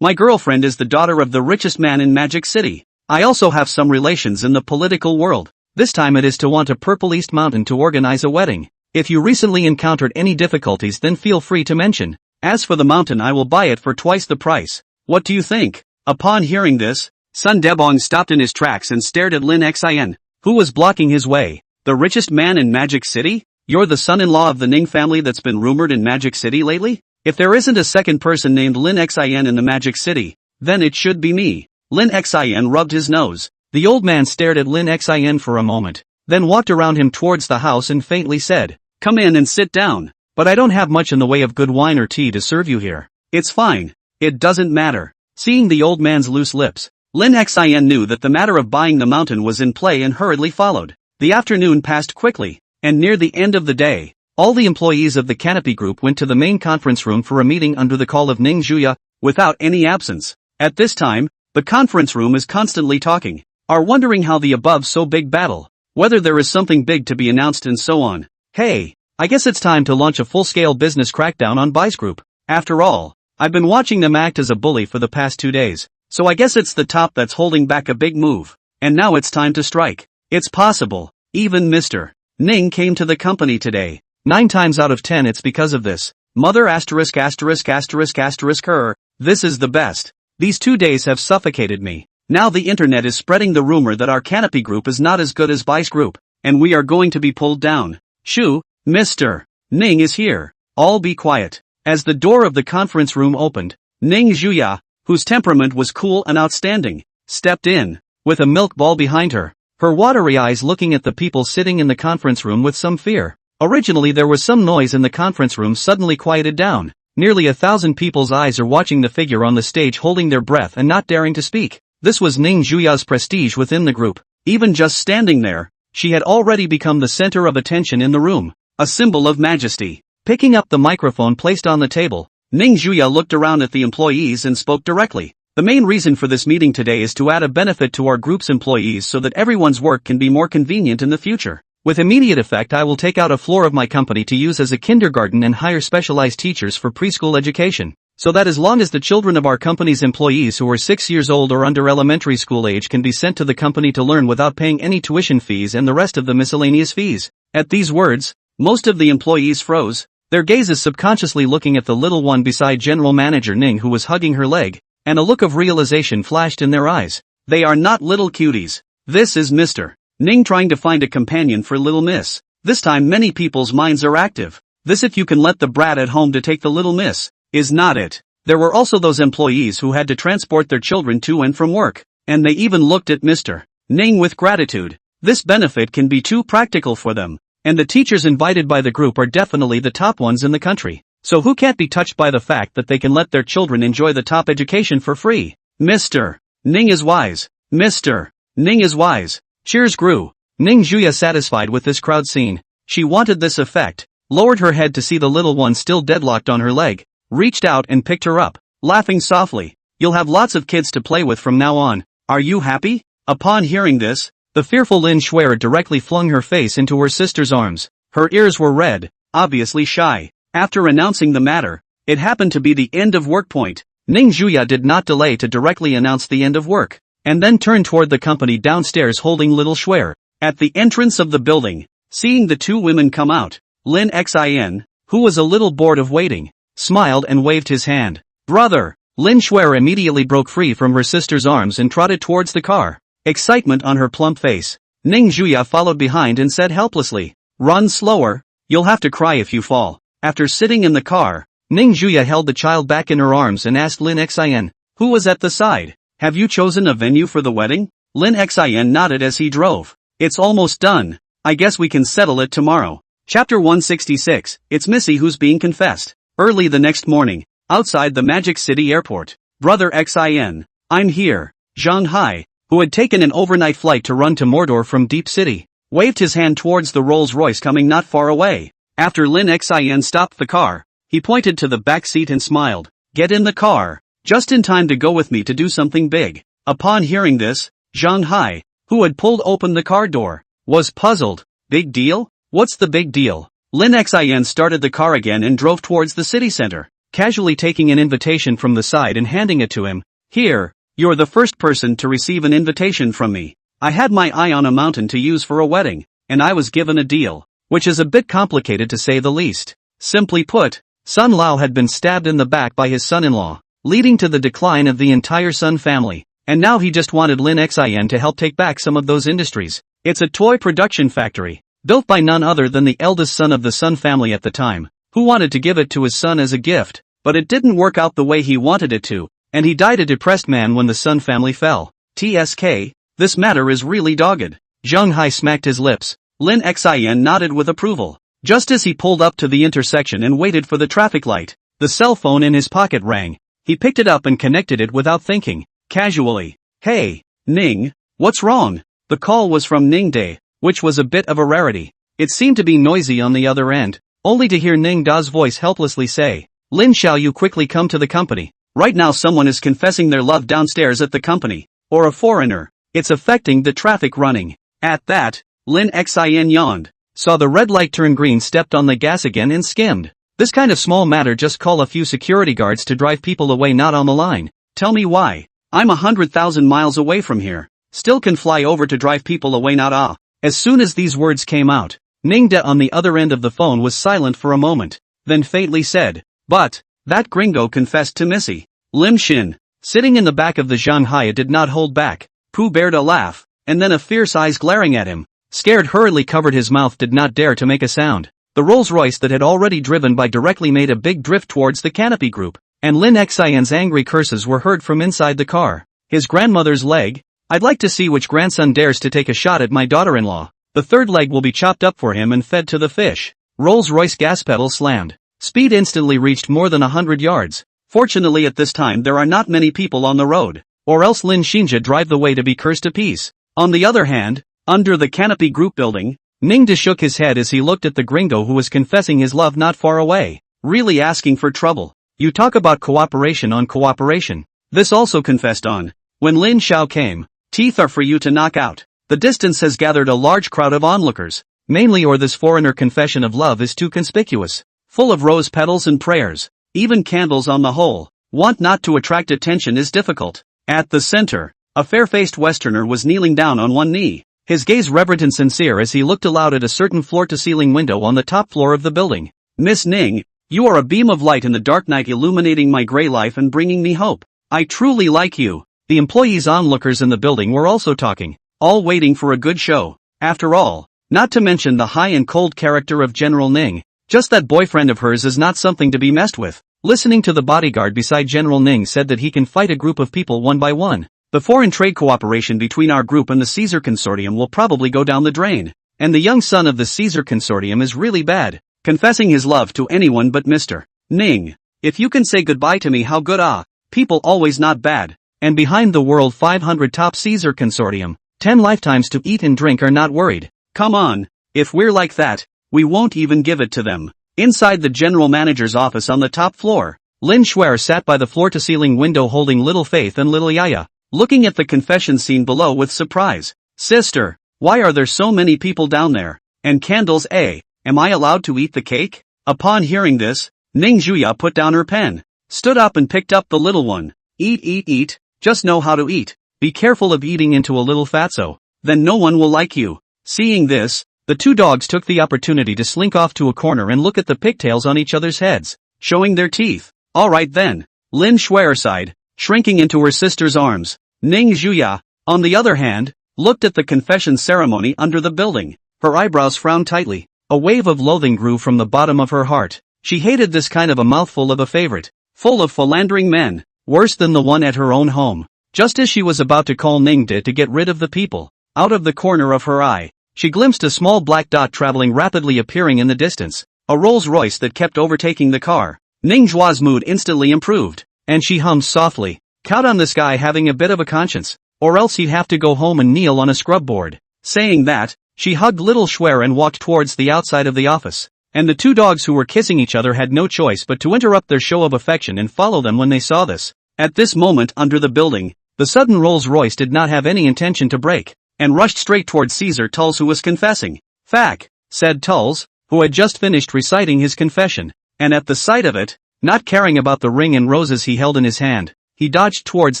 My girlfriend is the daughter of the richest man in Magic City. I also have some relations in the political world. This time it is to want a Purple East Mountain to organize a wedding. If you recently encountered any difficulties then feel free to mention. As for the mountain I will buy it for twice the price. What do you think?" Upon hearing this, Sun Debong stopped in his tracks and stared at Lin Xin, who was blocking his way. "The richest man in Magic City? You're the son-in-law of the Ning family that's been rumored in Magic City lately? If there isn't a second person named Lin Xin in the Magic City, then it should be me." Lin Xin rubbed his nose. The old man stared at Lin Xin for a moment, then walked around him towards the house and faintly said, "Come in and sit down. But I don't have much in the way of good wine or tea to serve you here." "It's fine. It doesn't matter." Seeing the old man's loose lips, Lin Xin knew that the matter of buying the mountain was in play and hurriedly followed. The afternoon passed quickly, and near the end of the day, all the employees of the Canopy Group went to the main conference room for a meeting under the call of Ning Juya, without any absence. At this time, the conference room is constantly talking, are wondering how the above so big battle, whether there is something big to be announced and so on. Hey, I guess it's time to launch a full-scale business crackdown on Bice Group. After all, I've been watching them act as a bully for the past 2 days, so I guess it's the top that's holding back a big move. And now it's time to strike. It's possible, even Mr. Ning came to the company today. 9 times out of 10 it's because of this. Mother asterisk asterisk asterisk asterisk her, this is the best. These 2 days have suffocated me. Now the internet is spreading the rumor that our Canopy Group is not as good as Bice Group, and we are going to be pulled down. Shoo, Mr. Ning is here. All be quiet. As the door of the conference room opened, Ning Juya, whose temperament was cool and outstanding, stepped in, with a milk ball behind her, her watery eyes looking at the people sitting in the conference room with some fear. Originally there was some noise in the conference room suddenly quieted down. Nearly 1,000 people's eyes are watching the figure on the stage holding their breath and not daring to speak. This was Ning Juya's prestige within the group. Even just standing there, she had already become the center of attention in the room, a symbol of majesty. Picking up the microphone placed on the table, Ning Juya looked around at the employees and spoke directly. "The main reason for this meeting today is to add a benefit to our group's employees so that everyone's work can be more convenient in the future. With immediate effect I will take out a floor of my company to use as a kindergarten and hire specialized teachers for preschool education, so that as long as the children of our company's employees who are 6 years old or under elementary school age can be sent to the company to learn without paying any tuition fees and the rest of the miscellaneous fees." At these words, most of the employees froze, their gazes subconsciously looking at the little one beside General Manager Ning who was hugging her leg, and a look of realization flashed in their eyes. They are not little cuties. This is Mr. Ning trying to find a companion for little miss. This time many people's minds are active. This if you can let the brat at home to take the little miss, is not it. There were also those employees who had to transport their children to and from work, and they even looked at Mr. Ning with gratitude. This benefit can be too practical for them, and the teachers invited by the group are definitely the top ones in the country. So who can't be touched by the fact that they can let their children enjoy the top education for free? Mr. Ning is wise. Mr. Ning is wise. Cheers grew. Ning Juya satisfied with this crowd scene. She wanted this effect, lowered her head to see the little one still deadlocked on her leg, reached out and picked her up, laughing softly. "You'll have lots of kids to play with from now on. Are you happy?" Upon hearing this, The fearful Lin Shuer directly flung her face into her sister's arms. Her ears were red, obviously shy. After announcing the matter, it happened to be the end of work point. Ning Zhuya did not delay to directly announce the end of work, and then turned toward the company downstairs holding little Shuer. At the entrance of the building, seeing the two women come out, Lin Xin, who was a little bored of waiting, smiled and waved his hand. Brother! Lin Shuer immediately broke free from her sister's arms and trotted towards the car, excitement on her plump face. Ning Zhuya followed behind and said helplessly, "Run slower, you'll have to cry if you fall." After sitting in the car, Ning Zhuya held the child back in her arms and asked Lin Xin, who was at the side, "Have you chosen a venue for the wedding?" Lin Xin nodded as he drove. "It's almost done. I guess we can settle it tomorrow." Chapter 166, It's Missy who's being confessed. Early the next morning, outside the Magic City airport, Brother Xin, I'm here. Zhang Hai, who had taken an overnight flight to run to Mordor from Deep City, waved his hand towards the Rolls-Royce coming not far away. After Lin Xin stopped the car, he pointed to the back seat and smiled. "Get in the car, just in time to go with me to do something big." Upon hearing this, Zhang Hai, who had pulled open the car door, was puzzled. "Big deal? What's the big deal?" Lin Xin started the car again and drove towards the city center, casually taking an invitation from the side and handing it to him. "Here, you're the first person to receive an invitation from me. I had my eye on a mountain to use for a wedding, and I was given a deal, which is a bit complicated to say the least. Simply put, Sun Lao had been stabbed in the back by his son-in-law, leading to the decline of the entire Sun family, and now he just wanted Lin Xin to help take back some of those industries. It's a toy production factory, built by none other than the eldest son of the Sun family at the time, who wanted to give it to his son as a gift, but it didn't work out the way he wanted it to, and he died a depressed man when the Sun family fell. TSK, this matter is really dogged." Zhang Hai smacked his lips. Lin Xin nodded with approval. Just as he pulled up to the intersection and waited for the traffic light, the cell phone in his pocket rang. He picked it up and connected it without thinking, casually. "Hey, Ning, what's wrong?" The call was from Ning De, which was a bit of a rarity. It seemed to be noisy on the other end, only to hear Ning Da's voice helplessly say, "Lin, shall you quickly come to the company? Right now someone is confessing their love downstairs at the company, or a foreigner. It's affecting the traffic running." At that, Lin Xin yawned, saw the red light turn green, stepped on the gas again and skimmed. "This kind of small matter, just call a few security guards to drive people away, not on the line. Tell me why. I'm 100,000 miles away from here. Still can fly over to drive people away, not ah." As soon as these words came out, Ning De on the other end of the phone was silent for a moment, then faintly said, "But, that gringo confessed to Missy." Lim Shin, sitting in the back of the Zhang Hai, did not hold back. Pooh bared a laugh, and then a fierce eyes glaring at him. Scared, hurriedly covered his mouth, did not dare to make a sound. The Rolls-Royce that had already driven by directly made a big drift towards the Canopy Group, and Lin Xin's angry curses were heard from inside the car. His grandmother's leg? I'd like to see which grandson dares to take a shot at my daughter-in-law. The third leg will be chopped up for him and fed to the fish. Rolls-Royce gas pedal slammed. Speed instantly reached more than 100 yards. Fortunately at this time there are not many people on the road, or else Lin Xinjia drive the way to be cursed to peace. On the other hand, under the Canopy Group building, Ning De shook his head as he looked at the gringo who was confessing his love not far away. Really asking for trouble. You talk about cooperation on cooperation. This also confessed on. When Lin Xiao came, teeth are for you to knock out. The distance has gathered a large crowd of onlookers, mainly or this foreigner confession of love is too conspicuous. Full of rose petals and prayers, even candles on the whole. Want not to attract attention is difficult. At the center, a fair-faced Westerner was kneeling down on one knee, his gaze reverent and sincere as he looked aloud at a certain floor-to-ceiling window on the top floor of the building. "Miss Ning, you are a beam of light in the dark night, illuminating my gray life and bringing me hope. I truly like you." The employees onlookers in the building were also talking, all waiting for a good show. After all, not to mention the high and cold character of General Ning, just that boyfriend of hers is not something to be messed with. Listening to the bodyguard beside General Ning said that he can fight a group of people one by one. The foreign trade cooperation between our group and the Caesar Consortium will probably go down the drain. And the young son of the Caesar Consortium is really bad, confessing his love to anyone but Mr. Ning. If you can say goodbye to me, how good ah. People always not bad. And behind the world 500 top Caesar Consortium, 10 lifetimes to eat and drink are not worried. Come on, if we're like that, we won't even give it to them. Inside the general manager's office on the top floor, Lin Shuer sat by the floor-to-ceiling window holding little Faith and little Yaya, looking at the confession scene below with surprise. "Sister, Why are there so many people down there? And candles, eh? Am I allowed to eat the cake? Upon hearing this, Ning Juya put down her pen, stood up and picked up the little one. Eat, eat, eat, just know how to eat. Be careful of eating into a little fatso, then no one will like you. Seeing this, the two dogs took the opportunity to slink off to a corner and look at the pigtails on each other's heads, showing their teeth. Alright then. Lin Shuer sighed, shrinking into her sister's arms. Ning Juya, on the other hand, looked at the confession ceremony under the building. Her eyebrows frowned tightly. A wave of loathing grew from the bottom of her heart. She hated this kind of a mouthful of a favorite, full of philandering men, worse than the one at her own home. Just as she was about to call Ningde to get rid of the people, out of the corner of her eye, she glimpsed a small black dot traveling rapidly appearing in the distance, a Rolls Royce that kept overtaking the car. Ning Zhua's mood instantly improved, and she hummed softly, "Count on this guy having a bit of a conscience, or else he'd have to go home and kneel on a scrub board." Saying that, she hugged little Shuer and walked towards the outside of the office. And the two dogs who were kissing each other had no choice but to interrupt their show of affection and follow them when they saw this. At this moment under the building, the sudden Rolls Royce did not have any intention to brake, and rushed straight towards Caesar Tulls, who was confessing. "Fack," said Tulls, who had just finished reciting his confession, and at the sight of it, not caring about the ring and roses he held in his hand, he dodged towards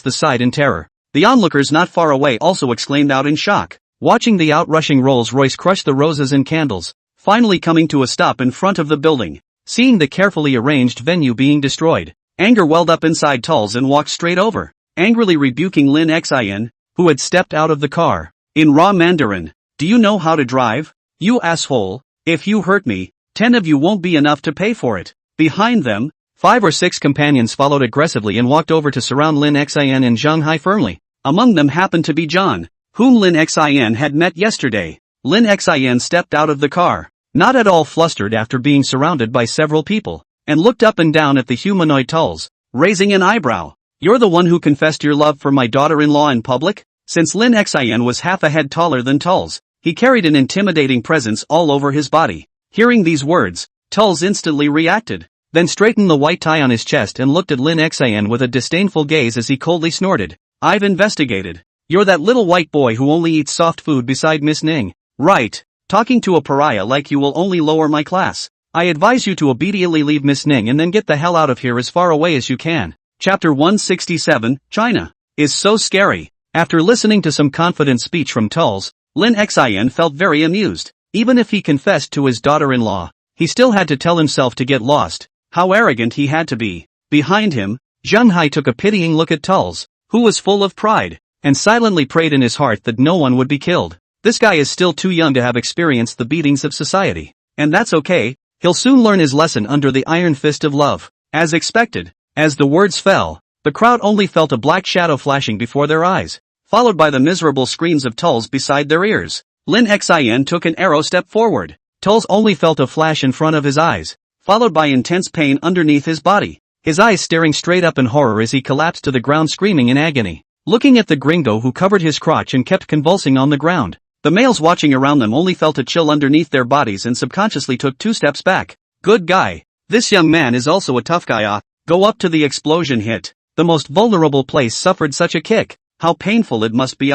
the side in terror. The onlookers not far away also exclaimed out in shock, watching the outrushing Rolls Royce crush the roses and candles, finally coming to a stop in front of the building. Seeing the carefully arranged venue being destroyed, anger welled up inside Tulls and walked straight over, angrily rebuking Lin Xin, who had stepped out of the car. In raw Mandarin, "Do you know how to drive? You asshole, if you hurt me, 10 of you won't be enough to pay for it." Behind them, 5 or 6 companions followed aggressively and walked over to surround Lin Xin and Zhang Hai firmly. Among them happened to be John, whom Lin Xin had met yesterday. Lin Xin stepped out of the car, not at all flustered after being surrounded by several people, and looked up and down at the humanoid Tulls, raising an eyebrow. "You're the one who confessed your love for my daughter-in-law in public?" Since Lin Xin was half a head taller than Tulls, he carried an intimidating presence all over his body. Hearing these words, Tulls instantly reacted, then straightened the white tie on his chest and looked at Lin Xin with a disdainful gaze as he coldly snorted. "I've investigated. You're that little white boy who only eats soft food beside Miss Ning. Right. Talking to a pariah like you will only lower my class. I advise you to obediently leave Miss Ning and then get the hell out of here as far away as you can." Chapter 167, China, is so scary. After listening to some confident speech from Tulls, Lin Xin felt very amused. Even if he confessed to his daughter-in-law, he still had to tell himself to get lost. How arrogant he had to be. Behind him, Zhang Hai took a pitying look at Tulls, who was full of pride, and silently prayed in his heart that no one would be killed. This guy is still too young to have experienced the beatings of society. And that's okay, he'll soon learn his lesson under the iron fist of love. As expected, as the words fell, the crowd only felt a black shadow flashing before their eyes, followed by the miserable screams of Tulls beside their ears. Lin Xin took an arrow step forward. Tulls only felt a flash in front of his eyes, followed by intense pain underneath his body, his eyes staring straight up in horror as he collapsed to the ground screaming in agony. Looking at the gringo who covered his crotch and kept convulsing on the ground, the males watching around them only felt a chill underneath their bodies and subconsciously took 2 steps back. Good guy. This young man is also a tough guy. Go up to the explosion hit. The most vulnerable place suffered such a kick. How painful it must be.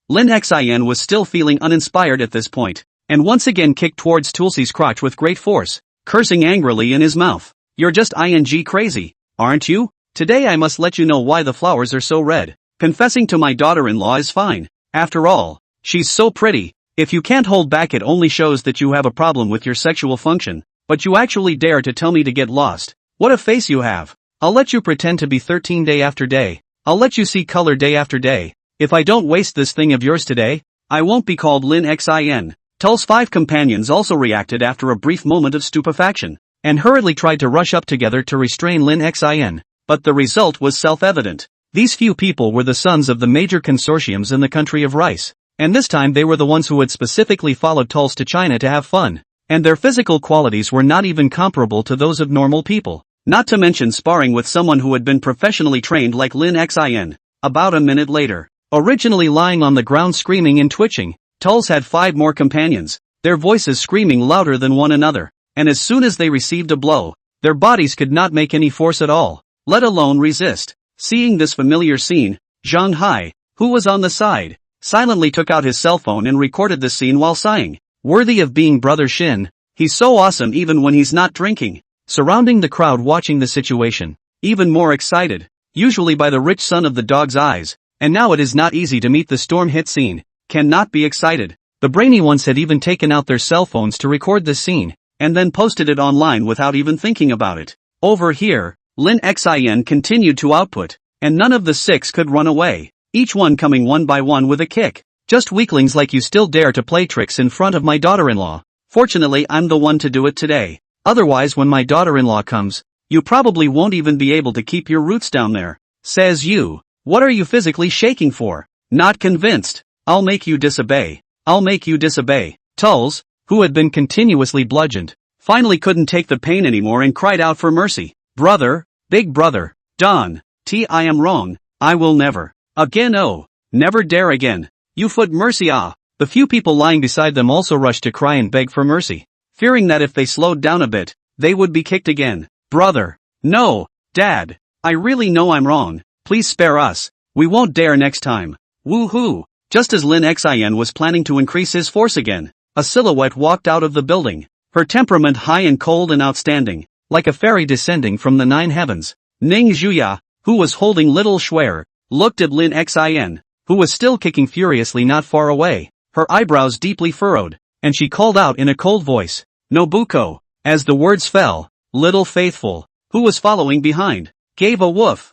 Lin Xin was still feeling uninspired at this point, and once again kicked towards Tulsi's crotch with great force, cursing angrily in his mouth. "You're just ing crazy, aren't you? Today I must let you know why the flowers are so red. Confessing to my daughter-in-law is fine. After all, she's so pretty. If you can't hold back, it only shows that you have a problem with your sexual function. But you actually dare to tell me to get lost. What a face you have. I'll let you pretend to be 13 day after day. I'll let you see color day after day. If I don't waste this thing of yours today, I won't be called Lin Xin." Tull's 5 companions also reacted after a brief moment of stupefaction, and hurriedly tried to rush up together to restrain Lin Xin. But the result was self-evident. These few people were the sons of the major consortiums in the country of rice, and this time they were the ones who had specifically followed Tulls to China to have fun, and their physical qualities were not even comparable to those of normal people, not to mention sparring with someone who had been professionally trained like Lin Xin. About a minute later, originally lying on the ground screaming and twitching, Tulls had 5 more companions, their voices screaming louder than one another, and as soon as they received a blow, their bodies could not make any force at all, let alone resist. Seeing this familiar scene, Zhang Hai, who was on the side, silently took out his cell phone and recorded the scene while sighing. Worthy of being Brother Shin. He's so awesome even when he's not drinking. Surrounding the crowd watching the situation. Even more excited. Usually by the rich son of the dog's eyes. And now it is not easy to meet the storm hit scene. Cannot be excited. The brainy ones had even taken out their cell phones to record this scene. And then posted it online without even thinking about it. Over here, Lin Xin continued to output. And none of the 6 could run away. Each one coming one by one with a kick. Just weaklings like you still dare to play tricks in front of my daughter-in-law. Fortunately I'm the one to do it today. Otherwise when my daughter-in-law comes, you probably won't even be able to keep your roots down there. Says you. What are you physically shaking for? Not convinced. I'll make you disobey. I'll make you disobey. Tulls, who had been continuously bludgeoned, finally couldn't take the pain anymore and cried out for mercy. Brother, big brother, Don, I am wrong, I will never. Again never dare again. You foot mercy The few people lying beside them also rushed to cry and beg for mercy, fearing that if they slowed down a bit, they would be kicked again. Brother. No, Dad. I really know I'm wrong. Please spare us. We won't dare next time. Woohoo. Just as Lin Xin was planning to increase his force again, a silhouette walked out of the building. Her temperament high and cold and outstanding, like a fairy descending from the 9 heavens. Ning Zhuya, who was holding little Shuer, looked at Lin Xin, who was still kicking furiously not far away, her eyebrows deeply furrowed, and she called out in a cold voice, Nobuko. As the words fell, Little Faithful, who was following behind, gave a woof.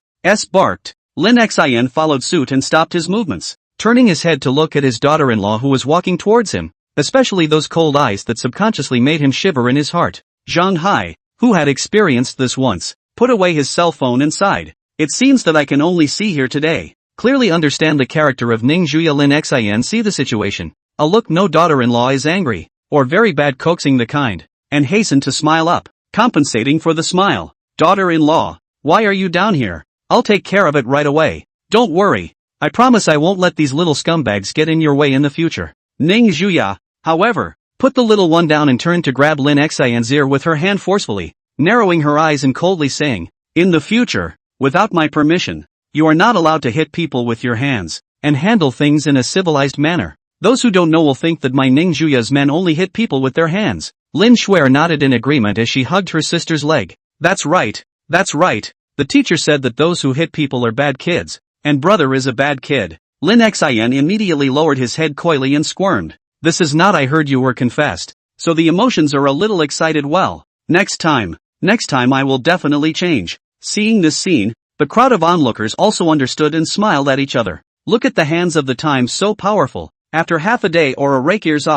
Barked. Lin Xin followed suit and stopped his movements, turning his head to look at his daughter-in-law who was walking towards him, especially those cold eyes that subconsciously made him shiver in his heart. Zhang Hai, who had experienced this once, put away his cell phone and sighed. It seems that I can only see here today. Clearly understand the character of Ning Zhuya. Lin Xin see the situation. A look no daughter-in-law is angry, or very bad coaxing the kind, and hastened to smile up, compensating for the smile. Daughter-in-law, why are you down here? I'll take care of it right away. Don't worry. I promise I won't let these little scumbags get in your way in the future. Ning Zhuya, however, put the little one down and turned to grab Lin Xin's ear with her hand forcefully, narrowing her eyes and coldly saying, in the future, without my permission, you are not allowed to hit people with your hands, and handle things in a civilized manner. Those who don't know will think that my Ning Zhuya's men only hit people with their hands. Lin Shuer nodded in agreement as she hugged her sister's leg. That's right. The teacher said that those who hit people are bad kids, and brother is a bad kid. Lin Xin immediately lowered his head coyly and squirmed. This is not I heard you were confessed. So the emotions are a little excited. Well, next time I will definitely change. Seeing this scene, the crowd of onlookers also understood and smiled at each other. Look at the hands of the time, so powerful. After half a day or a rake years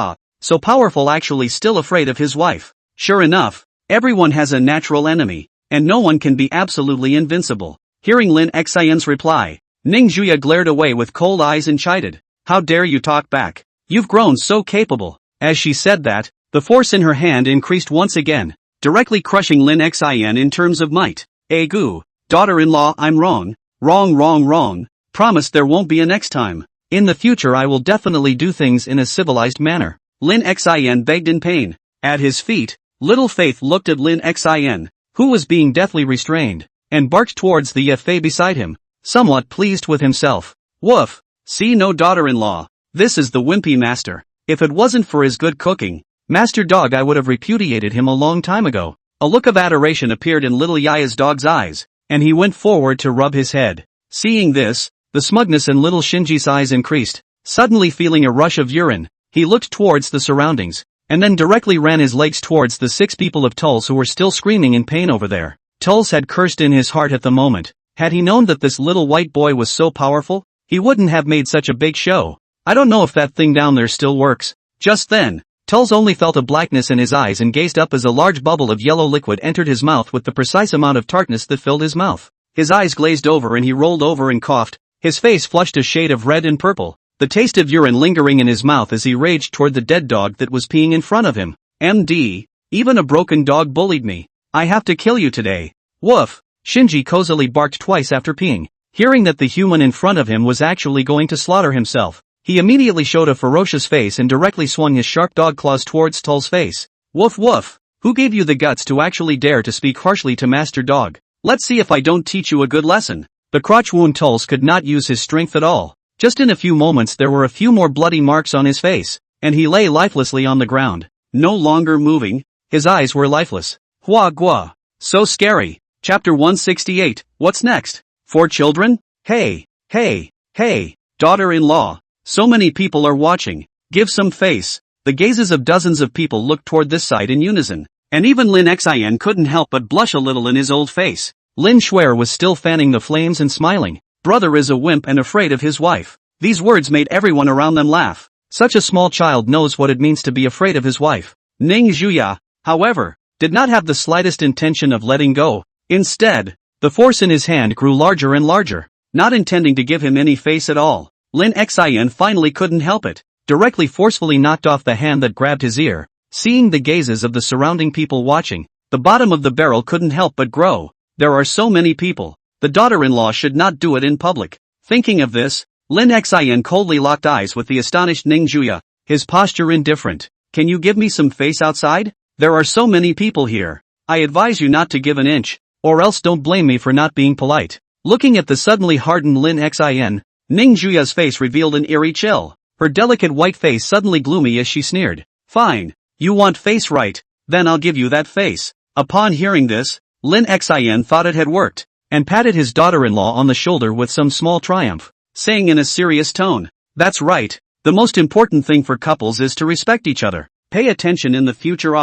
so powerful, actually still afraid of his wife. Sure enough, everyone has a natural enemy, and no one can be absolutely invincible. Hearing Lin Xin's reply, Ning Zhuya glared away with cold eyes and chided. How dare you talk back? You've grown so capable. As she said that, the force in her hand increased once again, directly crushing Lin Xin in terms of might. Egu, daughter-in-law, I'm wrong. Wrong. Promise there won't be a next time. In the future I will definitely do things in a civilized manner. Lin Xin begged in pain. At his feet, Little Faith looked at Lin Xin, who was being deathly restrained, and barked towards the Yafei beside him, somewhat pleased with himself. Woof. See, no daughter-in-law. This is the wimpy master. If it wasn't for his good cooking, Master Dog, I would have repudiated him a long time ago. A look of adoration appeared in little Yaya's dog's eyes, and he went forward to rub his head. Seeing this, the smugness in little Shinji's eyes increased. Suddenly feeling a rush of urine, he looked towards the surroundings, and then directly ran his legs towards the 6 people of Tulls who were still screaming in pain over there. Tulls had cursed in his heart at the moment. Had he known that this little white boy was so powerful, he wouldn't have made such a big show. I don't know if that thing down there still works. Just then, Tulls only felt a blackness in his eyes and gazed up as a large bubble of yellow liquid entered his mouth with the precise amount of tartness that filled his mouth. His eyes glazed over and he rolled over and coughed, his face flushed a shade of red and purple, the taste of urine lingering in his mouth as he raged toward the dead dog that was peeing in front of him. MD, even a broken dog bullied me. I have to kill you today. Woof. Shinji cozily barked twice after peeing. Hearing that the human in front of him was actually going to slaughter himself, he immediately showed a ferocious face and directly swung his sharp dog claws towards Tull's face. Woof woof. Who gave you the guts to actually dare to speak harshly to Master Dog? Let's see if I don't teach you a good lesson. The crotch wound Tulls could not use his strength at all. Just in a few moments there were a few more bloody marks on his face, and he lay lifelessly on the ground, no longer moving. His eyes were lifeless. Hua Gua. So scary. Chapter 168, what's next? 4 children? Hey, hey, hey, daughter-in-law. So many people are watching. Give some face. The gazes of dozens of people looked toward this side in unison, and even Lin Xin couldn't help but blush a little in his old face. Lin Shuer was still fanning the flames and smiling. Brother is a wimp and afraid of his wife. These words made everyone around them laugh. Such a small child knows what it means to be afraid of his wife. Ning Zhuya, however, did not have the slightest intention of letting go. Instead, the force in his hand grew larger and larger. Not intending to give him any face at all, Lin Xin finally couldn't help it, directly forcefully knocked off the hand that grabbed his ear. Seeing the gazes of the surrounding people watching, the bottom of the barrel couldn't help but grow. There are so many people. The daughter-in-law should not do it in public. Thinking of this, Lin Xin coldly locked eyes with the astonished Ning Zhuya, his posture indifferent. Can you give me some face outside? There are so many people here. I advise you not to give an inch, or else don't blame me for not being polite. Looking at the suddenly hardened Lin Xin, Ning Zhuya's face revealed an eerie chill. Her delicate white face suddenly gloomy as she sneered. Fine. You want face, right? Then I'll give you that face. Upon hearing this, Lin Xin thought it had worked, and patted his daughter-in-law on the shoulder with some small triumph, saying in a serious tone, that's right. The most important thing for couples is to respect each other. Pay attention in the future,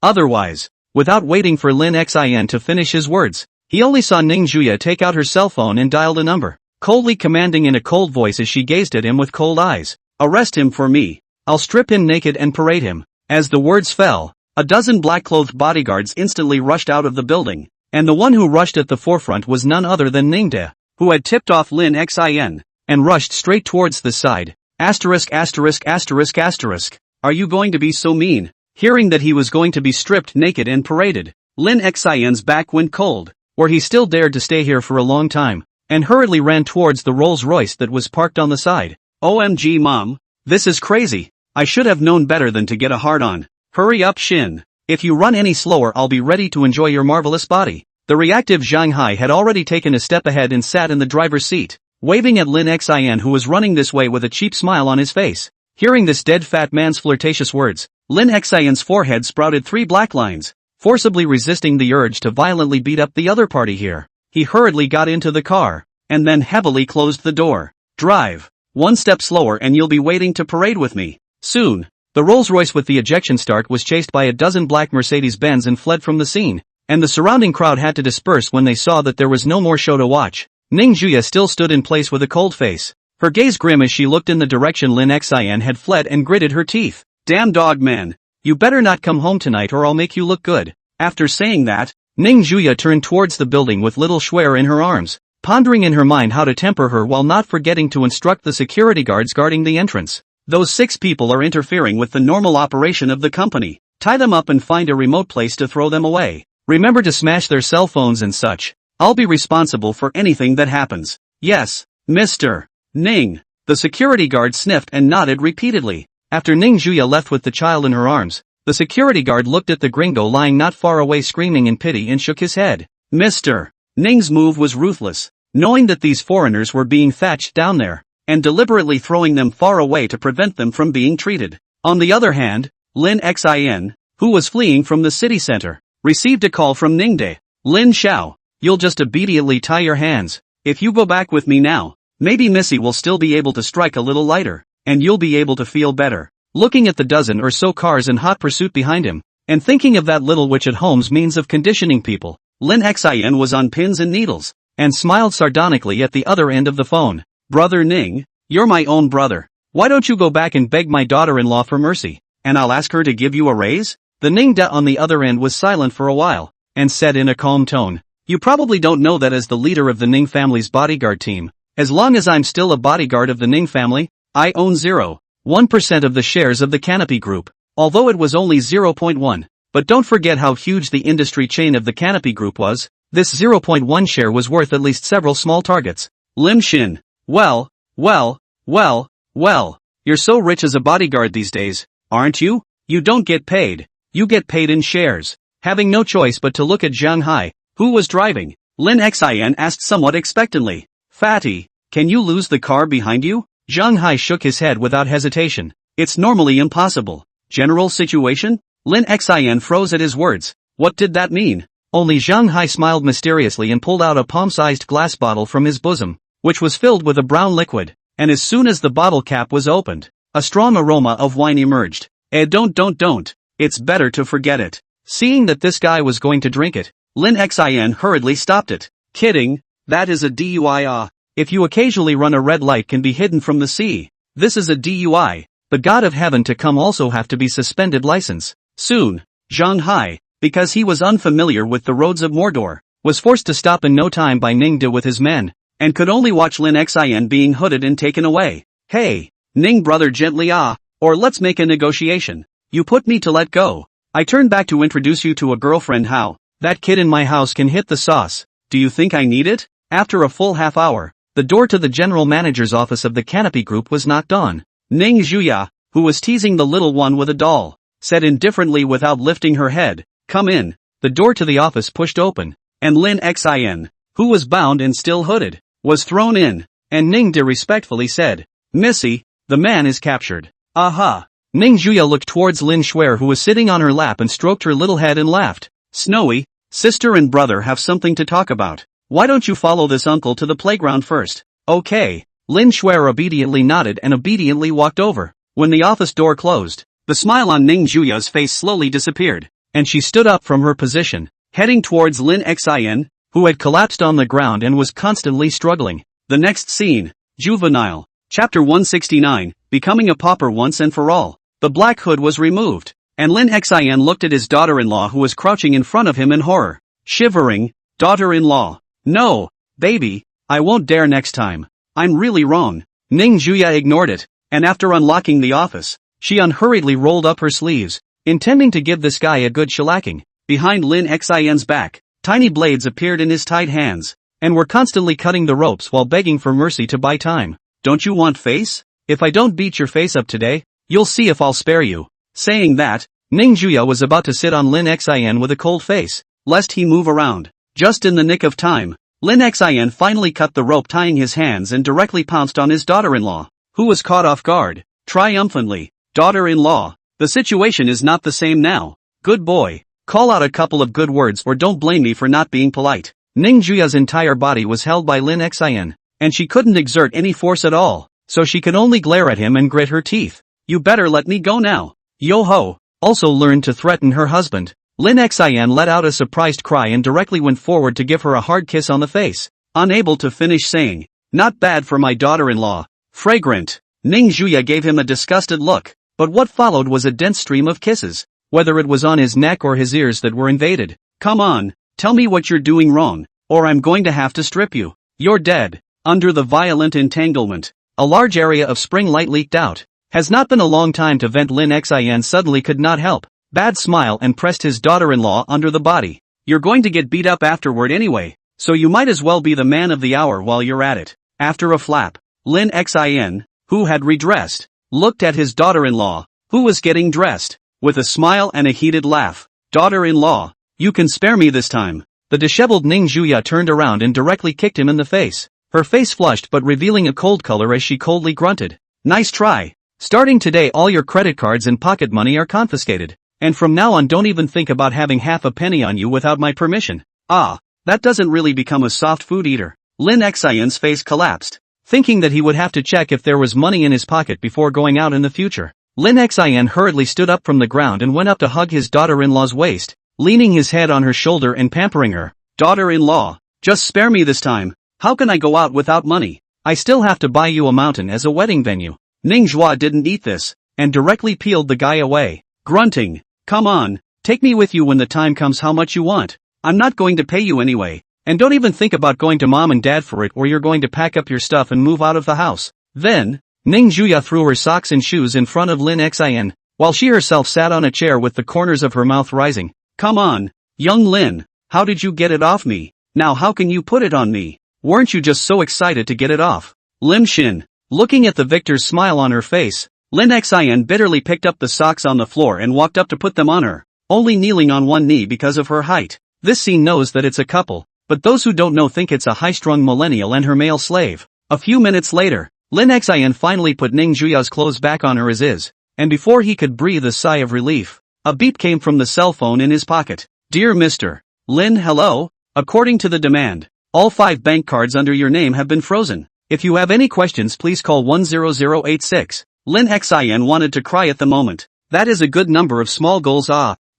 otherwise. Without waiting for Lin Xin to finish his words, he only saw Ning Zhuya take out her cell phone and dialed a number, coldly commanding in a cold voice as she gazed at him with cold eyes. Arrest him for me. I'll strip him naked and parade him. As the words fell, a dozen black-clothed bodyguards instantly rushed out of the building, and the one who rushed at the forefront was none other than Ningde, who had tipped off Lin Xin, and rushed straight towards the side. Asterisk asterisk asterisk asterisk. Are you going to be so mean? Hearing that he was going to be stripped naked and paraded, Lin Xin's back went cold, where he still dared to stay here for a long time, and hurriedly ran towards the Rolls-Royce that was parked on the side. OMG mom, this is crazy. I should have known better than to get a hard-on. Hurry up Shin. If you run any slower I'll be ready to enjoy your marvelous body. The reactive Zhang Hai had already taken a step ahead and sat in the driver's seat, waving at Lin Xin who was running this way with a cheap smile on his face. Hearing this dead fat man's flirtatious words, Lin Xin's forehead sprouted 3 black lines, forcibly resisting the urge to violently beat up the other party here. He hurriedly got into the car, and then heavily closed the door. Drive. 1 step slower and you'll be waiting to parade with me. Soon, the Rolls-Royce with the ejection start was chased by a dozen black Mercedes-Benz and fled from the scene, and the surrounding crowd had to disperse when they saw that there was no more show to watch. Ning Zhuya still stood in place with a cold face, her gaze grim as she looked in the direction Lin Xin had fled and gritted her teeth. Damn dog man, you better not come home tonight or I'll make you look good. After saying that, Ning Zhuya turned towards the building with little Shuer in her arms, pondering in her mind how to temper her while not forgetting to instruct the security guards guarding the entrance. Those 6 people are interfering with the normal operation of the company. Tie them up and find a remote place to throw them away. Remember to smash their cell phones and such. I'll be responsible for anything that happens. Yes, Mr. Ning. The security guard sniffed and nodded repeatedly. After Ning Zhuya left with the child in her arms, the security guard looked at the gringo lying not far away screaming in pity and shook his head. Mr. Ning's move was ruthless, knowing that these foreigners were being thatched down there, and deliberately throwing them far away to prevent them from being treated. On the other hand, Lin Xin, who was fleeing from the city center, received a call from Ningde. Lin Xiao, you'll just immediately tie your hands. If you go back with me now, maybe Missy will still be able to strike a little lighter, and you'll be able to feel better. Looking at the dozen or so cars in hot pursuit behind him, and thinking of that little witch at home's means of conditioning people, Lin Xin was on pins and needles, and smiled sardonically at the other end of the phone. Brother Ning, you're my own brother. Why don't you go back and beg my daughter-in-law for mercy, and I'll ask her to give you a raise? The Ningde on the other end was silent for a while, and said in a calm tone, you probably don't know that as the leader of the Ning family's bodyguard team, as long as I'm still a bodyguard of the Ning family, I own 0.1% of the shares of the Canopy Group, although it was only 0.1. But don't forget how huge the industry chain of the Canopy Group was. This 0.1 share was worth at least several small targets. Lim Shin. Well, you're so rich as a bodyguard these days, aren't you? You don't get paid. You get paid in shares. Having no choice but to look at Zhang Hai, who was driving, Lin Xin asked somewhat expectantly, Fatty, can you lose the car behind you? Zhang Hai shook his head without hesitation. It's normally impossible. General situation? Lin Xin froze at his words. What did that mean? Only Zhang Hai smiled mysteriously and pulled out a palm-sized glass bottle from his bosom, which was filled with a brown liquid, and as soon as the bottle cap was opened, a strong aroma of wine emerged. Don't. It's better to forget it. Seeing that this guy was going to drink it, Lin Xin hurriedly stopped it. Kidding, that is a DUI. If you occasionally run a red light can be hidden from the sea. This is a DUI. The god of heaven to come also have to be suspended license. Soon, Zhang Hai, because he was unfamiliar with the roads of Mordor, was forced to stop in no time by Ning De with his men, and could only watch Lin Xin being hooded and taken away. Hey, Ning brother gently or let's make a negotiation. You put me to let go. I turn back to introduce you to a girlfriend. How? That kid in my house can hit the sauce. Do you think I need it? After a full half hour, the door to the general manager's office of the Canopy Group was knocked on. Ning Zhuya, who was teasing the little one with a doll, said indifferently without lifting her head, "Come in." The door to the office pushed open, and Lin Xin, who was bound and still hooded, was thrown in, and Ning De respectfully said, "Missy, the man is captured." Aha! Ning Zhuya looked towards Lin Shuer who was sitting on her lap and stroked her little head and laughed. "Snowy, sister and brother have something to talk about. Why don't you follow this uncle to the playground first?" "Okay." Lin Shuer obediently nodded and obediently walked over. When the office door closed, the smile on Ning Zhuya's face slowly disappeared, and she stood up from her position, heading towards Lin Xin, who had collapsed on the ground and was constantly struggling. The next scene, Juvenile. Chapter 169, Becoming a Pauper Once and for All. The black hood was removed, and Lin Xin looked at his daughter-in-law who was crouching in front of him in horror. Shivering, "Daughter-in-law. No, baby, I won't dare next time. I'm really wrong." Ning Zhuya ignored it, and after unlocking the office, she unhurriedly rolled up her sleeves, intending to give this guy a good shellacking. Behind Lin Xin's back, tiny blades appeared in his tight hands, and were constantly cutting the ropes while begging for mercy to buy time. "Don't you want face? If I don't beat your face up today, you'll see if I'll spare you." Saying that, Ning Zhuya was about to sit on Lin Xin with a cold face, lest he move around. Just in the nick of time, Lin Xin finally cut the rope tying his hands and directly pounced on his daughter-in-law, who was caught off guard, triumphantly. "Daughter-in-law, the situation is not the same now. Good boy, call out a couple of good words or don't blame me for not being polite." Ning Zhuya's entire body was held by Lin Xin, and she couldn't exert any force at all, so she could only glare at him and grit her teeth. "You better let me go now." Yo-ho also learned to threaten her husband. Lin Xin let out a surprised cry and directly went forward to give her a hard kiss on the face, unable to finish saying, "Not bad for my daughter-in-law. Fragrant." Ning Zhuya gave him a disgusted look, but what followed was a dense stream of kisses, whether it was on his neck or his ears that were invaded. "Come on, tell me what you're doing wrong, or I'm going to have to strip you. You're dead." Under the violent entanglement, a large area of spring light leaked out. Has not been a long time to vent. Lin Xin suddenly could not help, bad smile and pressed his daughter-in-law under the body. "You're going to get beat up afterward anyway, so you might as well be the man of the hour while you're at it." After a flap, Lin Xin, who had redressed, looked at his daughter-in-law, who was getting dressed, with a smile and a heated laugh. "Daughter-in-law, you can spare me this time." The disheveled Ning Zhuya turned around and directly kicked him in the face, her face flushed but revealing a cold color as she coldly grunted. "Nice try. Starting today all your credit cards and pocket money are confiscated, and from now on don't even think about having half a penny on you without my permission." "Ah, that doesn't really become a soft food eater." Lin Xin's face collapsed, thinking that he would have to check if there was money in his pocket before going out in the future. Lin Xin hurriedly stood up from the ground and went up to hug his daughter-in-law's waist, leaning his head on her shoulder and pampering her. "Daughter-in-law, just spare me this time. How can I go out without money? I still have to buy you a mountain as a wedding venue." Ning Zhuya didn't eat this, and directly peeled the guy away, grunting, "Come on, take me with you when the time comes. How much you want? I'm not going to pay you anyway, and don't even think about going to mom and dad for it or you're going to pack up your stuff and move out of the house." Then, Ning Zhuya threw her socks and shoes in front of Lin Xin, while she herself sat on a chair with the corners of her mouth rising. "Come on, young Lin, how did you get it off me? Now how can you put it on me? Weren't you just so excited to get it off?" Lim Shin, looking at the victor's smile on her face, Lin Xin bitterly picked up the socks on the floor and walked up to put them on her, only kneeling on one knee because of her height. This scene knows that it's a couple, but those who don't know think it's a high-strung millennial and her male slave. A few minutes later, Lin Xian finally put Ning Juya's clothes back on her as is, and before he could breathe a sigh of relief, a beep came from the cell phone in his pocket. Dear Mr. Lin, hello? According to the demand, all 5 bank cards under your name have been frozen. If you have any questions please call 10086. Lin Xian wanted to cry at the moment. That is a good number of small goals.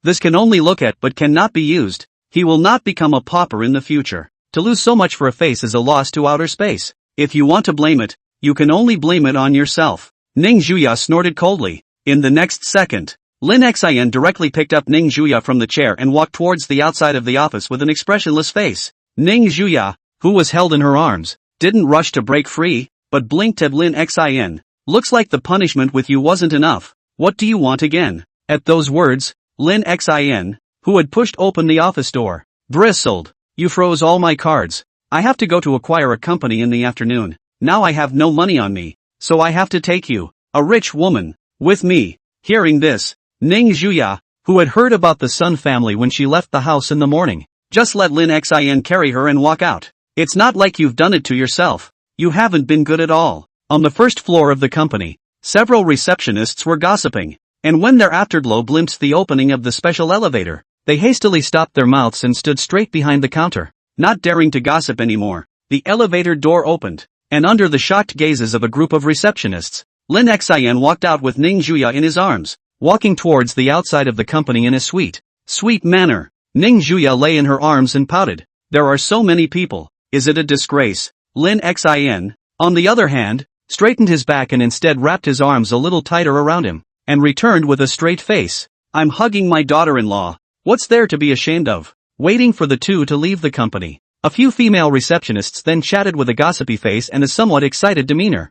This can only look at but cannot be used. He will not become a pauper in the future. To lose so much for a face is a loss to outer space. If you want to blame it, you can only blame it on yourself. Ning Juya snorted coldly. In the next second, Lin Xian directly picked up Ning Juya from the chair and walked towards the outside of the office with an expressionless face. Ning Juya, who was held in her arms, didn't rush to break free, but blinked at Lin Xian. Looks like the punishment with you wasn't enough. What do you want again? At those words, Lin Xian, who had pushed open the office door, bristled. You froze all my cards. I have to go to acquire a company in the afternoon. Now I have no money on me, so I have to take you, a rich woman, with me. Hearing this, Ning Juya, who had heard about the Sun family when she left the house in the morning, just let Lin Xian carry her and walk out. It's not like you've done it to yourself. You haven't been good at all. On the first floor of the company, several receptionists were gossiping, and when their afterglow glimpsed the opening of the special elevator, they hastily stopped their mouths and stood straight behind the counter, not daring to gossip anymore. The elevator door opened, and under the shocked gazes of a group of receptionists, Lin Xian walked out with Ning Juya in his arms, walking towards the outside of the company in a sweet manner. Ning Juya lay in her arms and pouted. There are so many people, is it a disgrace? Lin Xian, on the other hand, straightened his back and instead wrapped his arms a little tighter around him, and returned with a straight face. I'm hugging my daughter-in-law. What's there to be ashamed of? Waiting for the two to leave the company, a few female receptionists then chatted with a gossipy face and a somewhat excited demeanor.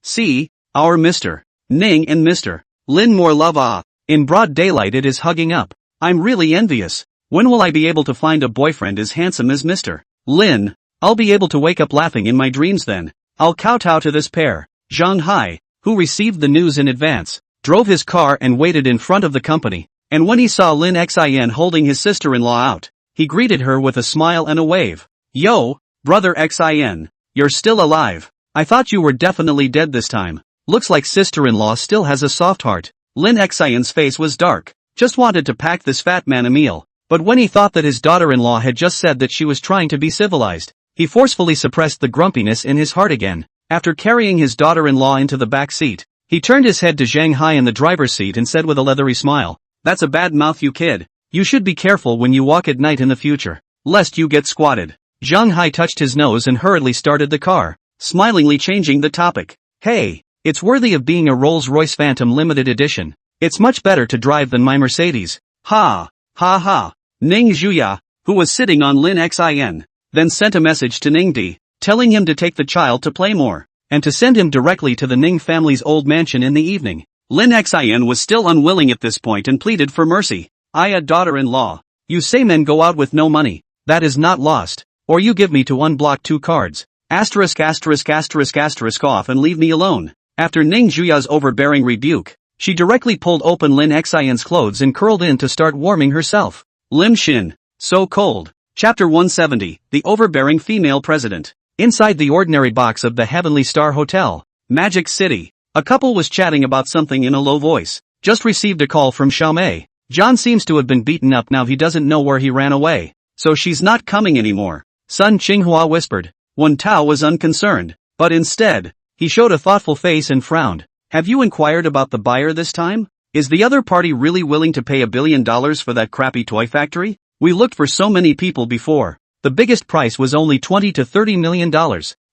See, our Mr. Ning and Mr. Lin more love. In broad daylight it is hugging up. I'm really envious. When will I be able to find a boyfriend as handsome as Mr. Lin? I'll be able to wake up laughing in my dreams then. I'll kowtow to this pair. Zhang Hai, who received the news in advance, drove his car and waited in front of the company, and when he saw Lin Xian holding his sister-in-law out, he greeted her with a smile and a wave. Yo, brother Xian, you're still alive. I thought you were definitely dead this time. Looks like sister-in-law still has a soft heart. Lin Xian's face was dark, just wanted to pack this fat man a meal, but when he thought that his daughter-in-law had just said that she was trying to be civilized, he forcefully suppressed the grumpiness in his heart again. After carrying his daughter-in-law into the back seat, he turned his head to Zhang Hai in the driver's seat and said with a leathery smile, That's a bad mouth, you kid. You should be careful when you walk at night in the future, lest you get squatted. Zhang Hai touched his nose and hurriedly started the car, smilingly changing the topic. Hey, it's worthy of being a Rolls-Royce Phantom limited edition. It's much better to drive than my Mercedes. Ha ha. Ning Juya, who was sitting on Lin Xian, then sent a message to Ning Di, telling him to take the child to play more, and to send him directly to the Ning family's old mansion in the evening. Lin Xian was still unwilling at this point and pleaded for mercy. I a daughter-in-law. You say men go out with no money. That is not lost. Or you give me to unblock 2 cards. Off and leave me alone. After Ning Juya's overbearing rebuke, she directly pulled open Lin Xian's clothes and curled in to start warming herself. Lim Shin. So cold. Chapter 170, The Overbearing Female President. Inside the ordinary box of the Heavenly Star Hotel, Magic City, a couple was chatting about something in a low voice. Just received a call from Xiaomei. John seems to have been beaten up now he doesn't know where he ran away. So she's not coming anymore. Sun Qinghua whispered. Wen Tao was unconcerned, but instead, he showed a thoughtful face and frowned. Have you inquired about the buyer this time? Is the other party really willing to pay $1 billion for that crappy toy factory? We looked for so many people before. The biggest price was only $20 to $30 million.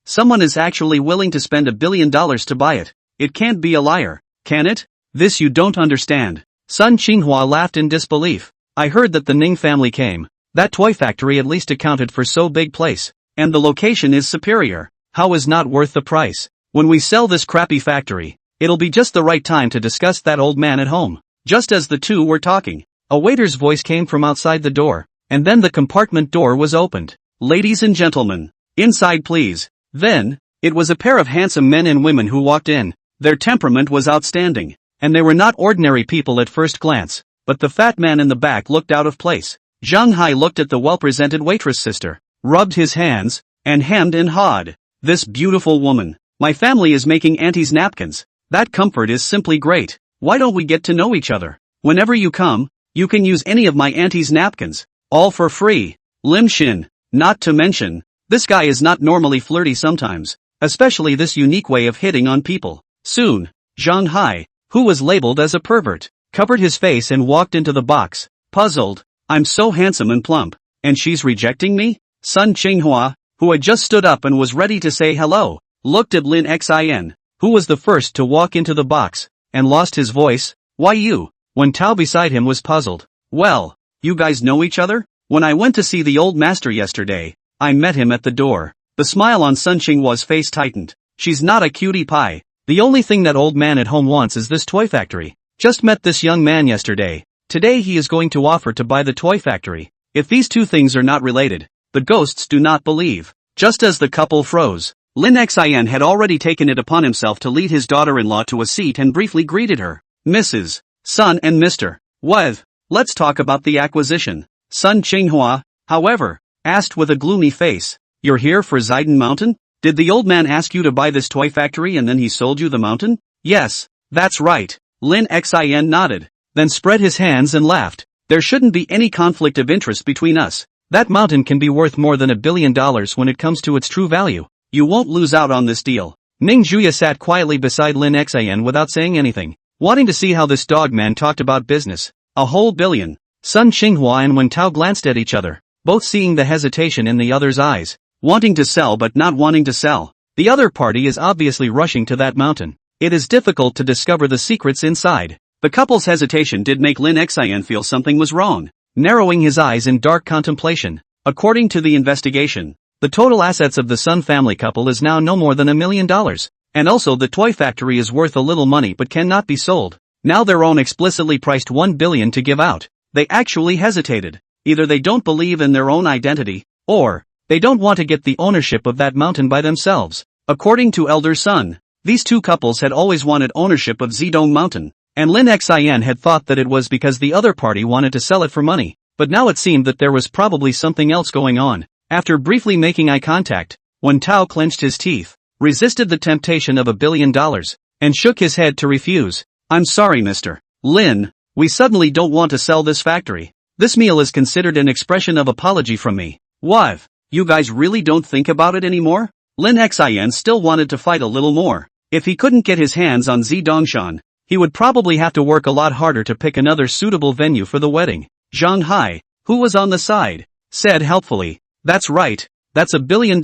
Someone is actually willing to spend $1 billion to buy it. It can't be a liar, can it? This you don't understand. Sun Qinghua laughed in disbelief. I heard that the Ning family came. That toy factory at least accounted for so big place. And the location is superior. How is not worth the price? When we sell this crappy factory, it'll be just the right time to discuss that old man at home. Just as the two were talking, a waiter's voice came from outside the door, and then the compartment door was opened. Ladies and gentlemen, inside please. Then, it was a pair of handsome men and women who walked in. Their temperament was outstanding, and they were not ordinary people at first glance, but the fat man in the back looked out of place. Zhang Hai looked at the well-presented waitress sister, rubbed his hands, and hemmed and hawed. This beautiful woman, My family is making auntie's napkins. That comfort is simply great. Why don't we get to know each other? Whenever you come, you can use any of my auntie's napkins. All for free. Lim Shin. Not to mention, this guy is not normally flirty sometimes, especially this unique way of hitting on people. Soon, Zhang Hai, who was labeled as a pervert, covered his face and walked into the box, puzzled. I'm so handsome and plump, and she's rejecting me? Sun Qinghua, who had just stood up and was ready to say hello, looked at Lin Xin, who was the first to walk into the box, and lost his voice. Why you? When Tao beside him was puzzled. Well, you guys know each other? When I went to see the old master yesterday, I met him at the door. The smile on Sun Qinghua's face tightened. She's not a cutie pie. The only thing that old man at home wants is this toy factory. Just met this young man yesterday. Today he is going to offer to buy the toy factory. If these two things are not related, the ghosts do not believe. Just as the couple froze, Lin Xin had already taken it upon himself to lead his daughter-in-law to a seat and briefly greeted her. Mrs. Sun and Mr. What? Let's talk about the acquisition. Sun Qinghua, however, asked with a gloomy face. You're here for Zidon Mountain? Did the old man ask you to buy this toy factory and then he sold you the mountain? Yes, that's right. Lin Xin nodded, then spread his hands and laughed. There shouldn't be any conflict of interest between us. That mountain can be worth more than $1 billion when it comes to its true value. You won't lose out on this deal. Ning Juya sat quietly beside Lin Xin without saying anything, wanting to see how this dog man talked about business. A whole billion. Sun Qinghua and Wen Tao glanced at each other, both seeing the hesitation in the other's eyes, wanting to sell but not wanting to sell. The other party is obviously rushing to that mountain. It is difficult to discover the secrets inside. The couple's hesitation did make Lin Xin feel something was wrong, narrowing his eyes in dark contemplation. According to the investigation, the total assets of the Sun family couple is now no more than $1 million. And also the toy factory is worth a little money but cannot be sold. Now their own explicitly priced $1 billion to give out. They actually hesitated. Either they don't believe in their own identity, or they don't want to get the ownership of that mountain by themselves. According to Elder Sun, these two couples had always wanted ownership of Zidong Mountain, and Lin Xin had thought that it was because the other party wanted to sell it for money, but now it seemed that there was probably something else going on. After briefly making eye contact, Wen Tao clenched his teeth, resisted the temptation of $1 billion, and shook his head to refuse. I'm sorry Mr. Lin, we suddenly don't want to sell this factory. This meal is considered an expression of apology from me. What? You guys really don't think about it anymore? Lin Xin still wanted to fight a little more. If he couldn't get his hands on Zidongshan, he would probably have to work a lot harder to pick another suitable venue for the wedding. Zhang Hai, who was on the side, said helpfully, that's right, that's $1 billion.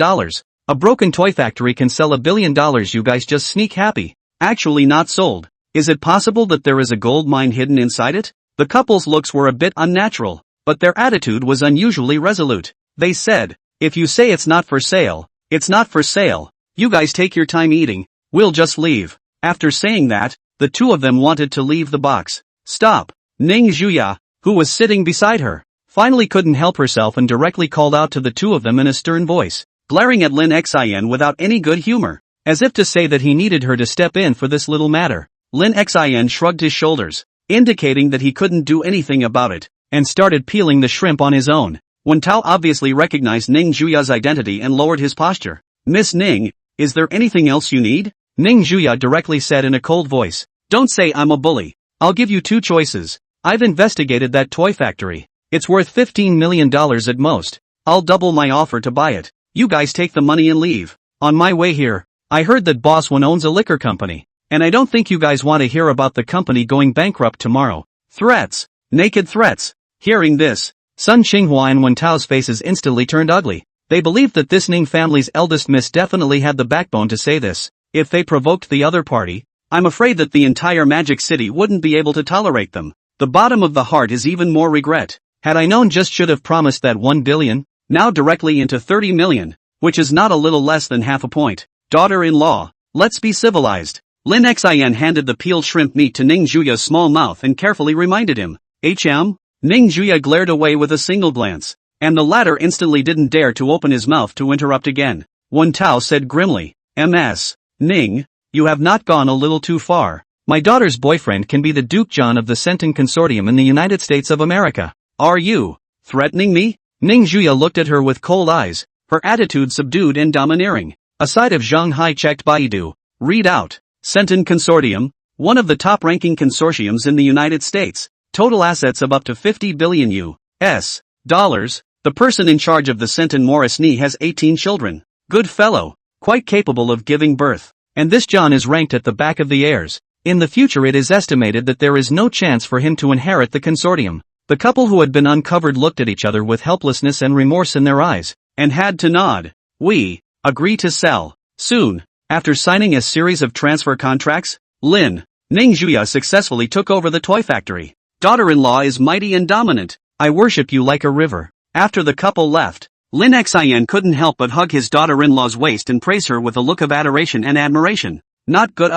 A broken toy factory can sell $1 billion. You guys just sneak happy. Actually not sold. Is it possible that there is a gold mine hidden inside it? The couple's looks were a bit unnatural, but their attitude was unusually resolute. They said, if you say it's not for sale, it's not for sale. You guys take your time eating, we'll just leave. After saying that, the two of them wanted to leave the box. Stop. Ning Juya, who was sitting beside her, finally couldn't help herself and directly called out to the two of them in a stern voice, glaring at Lin Xin without any good humor, as if to say that he needed her to step in for this little matter. Lin Xin shrugged his shoulders, indicating that he couldn't do anything about it, and started peeling the shrimp on his own. Wen Tao obviously recognized Ning Juya's identity and lowered his posture. Miss Ning, is there anything else you need? Ning Juya directly said in a cold voice. Don't say I'm a bully. I'll give you two choices. I've investigated that toy factory. It's worth $15 million at most. I'll double my offer to buy it. You guys take the money and leave. On my way here, I heard that Boss One owns a liquor company. And I don't think you guys want to hear about the company going bankrupt tomorrow. Threats. Naked threats. Hearing this, Sun Qinghua and Wen Tao's faces instantly turned ugly. They believed that this Ning family's eldest miss definitely had the backbone to say this. If they provoked the other party, I'm afraid that the entire Magic City wouldn't be able to tolerate them. The bottom of the heart is even more regret. Had I known, just should have promised that $1 billion, now directly into $30 million, which is not a little less than half a point. Daughter-in-law, let's be civilized. Lin Xin handed the peeled shrimp meat to Ning Juya's small mouth and carefully reminded him. HM? Ning Juya glared away with a single glance, and the latter instantly didn't dare to open his mouth to interrupt again. Wen Tao said grimly, MS. Ning, you have not gone a little too far. My daughter's boyfriend can be the Duke John of the Centon Consortium in the United States of America. Are you threatening me? Ning Juya looked at her with cold eyes, her attitude subdued and domineering. A side of Shanghai checked Baidu. Read out. Centon Consortium, one of the top-ranking consortiums in the United States. Total assets of up to 50 billion US dollars. The person in charge of the Centon Morris Knee has 18 children. Good fellow. Quite capable of giving birth. And this John is ranked at the back of the heirs. In the future it is estimated that there is no chance for him to inherit the consortium. The couple who had been uncovered looked at each other with helplessness and remorse in their eyes, and had to nod. We agree to sell. Soon, after signing a series of transfer contracts, Lin Ningjuya successfully took over the toy factory. Daughter-in-law is mighty and dominant. I worship you like a river. After the couple left, Lin Xian couldn't help but hug his daughter-in-law's waist and praise her with a look of adoration and admiration. Not good.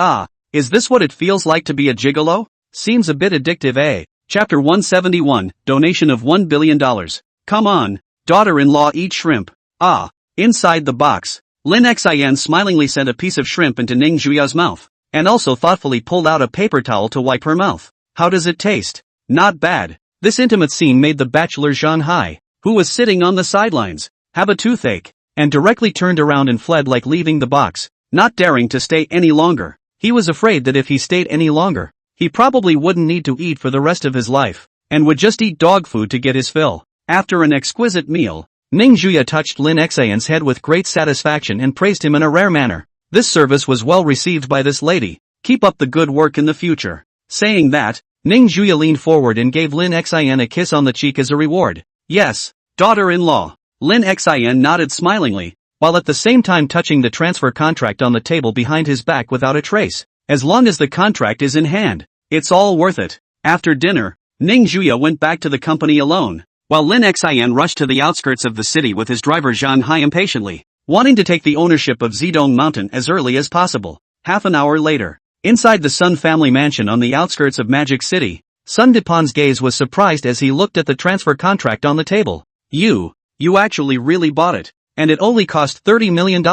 Is this what it feels like to be a gigolo? Seems a bit addictive, eh? Chapter 171, Donation of $1 billion. Come on, daughter-in-law, eat shrimp. Inside the box, Lin Xian smilingly sent a piece of shrimp into Ning Juya's mouth, and also thoughtfully pulled out a paper towel to wipe her mouth. How does it taste? Not bad. This intimate scene made the bachelor Shanghai, who was sitting on the sidelines, have a toothache, and directly turned around and fled like leaving the box, not daring to stay any longer. He was afraid that if he stayed any longer, he probably wouldn't need to eat for the rest of his life, and would just eat dog food to get his fill. After an exquisite meal, Ning Juya touched Lin Xian's head with great satisfaction and praised him in a rare manner. This service was well received by this lady. Keep up the good work in the future. Saying that, Ning Juya leaned forward and gave Lin Xian a kiss on the cheek as a reward. Yes, daughter-in-law. Lin Xian nodded smilingly, while at the same time touching the transfer contract on the table behind his back without a trace. As long as the contract is in hand, it's all worth it. After dinner, Ning Juya went back to the company alone, while Lin Xian rushed to the outskirts of the city with his driver Shanghai impatiently, wanting to take the ownership of Zedong Mountain as early as possible. Half an hour later, inside the Sun family mansion on the outskirts of Magic City, Sun Dipan's gaze was surprised as he looked at the transfer contract on the table. You actually really bought it. And it only cost $30 million.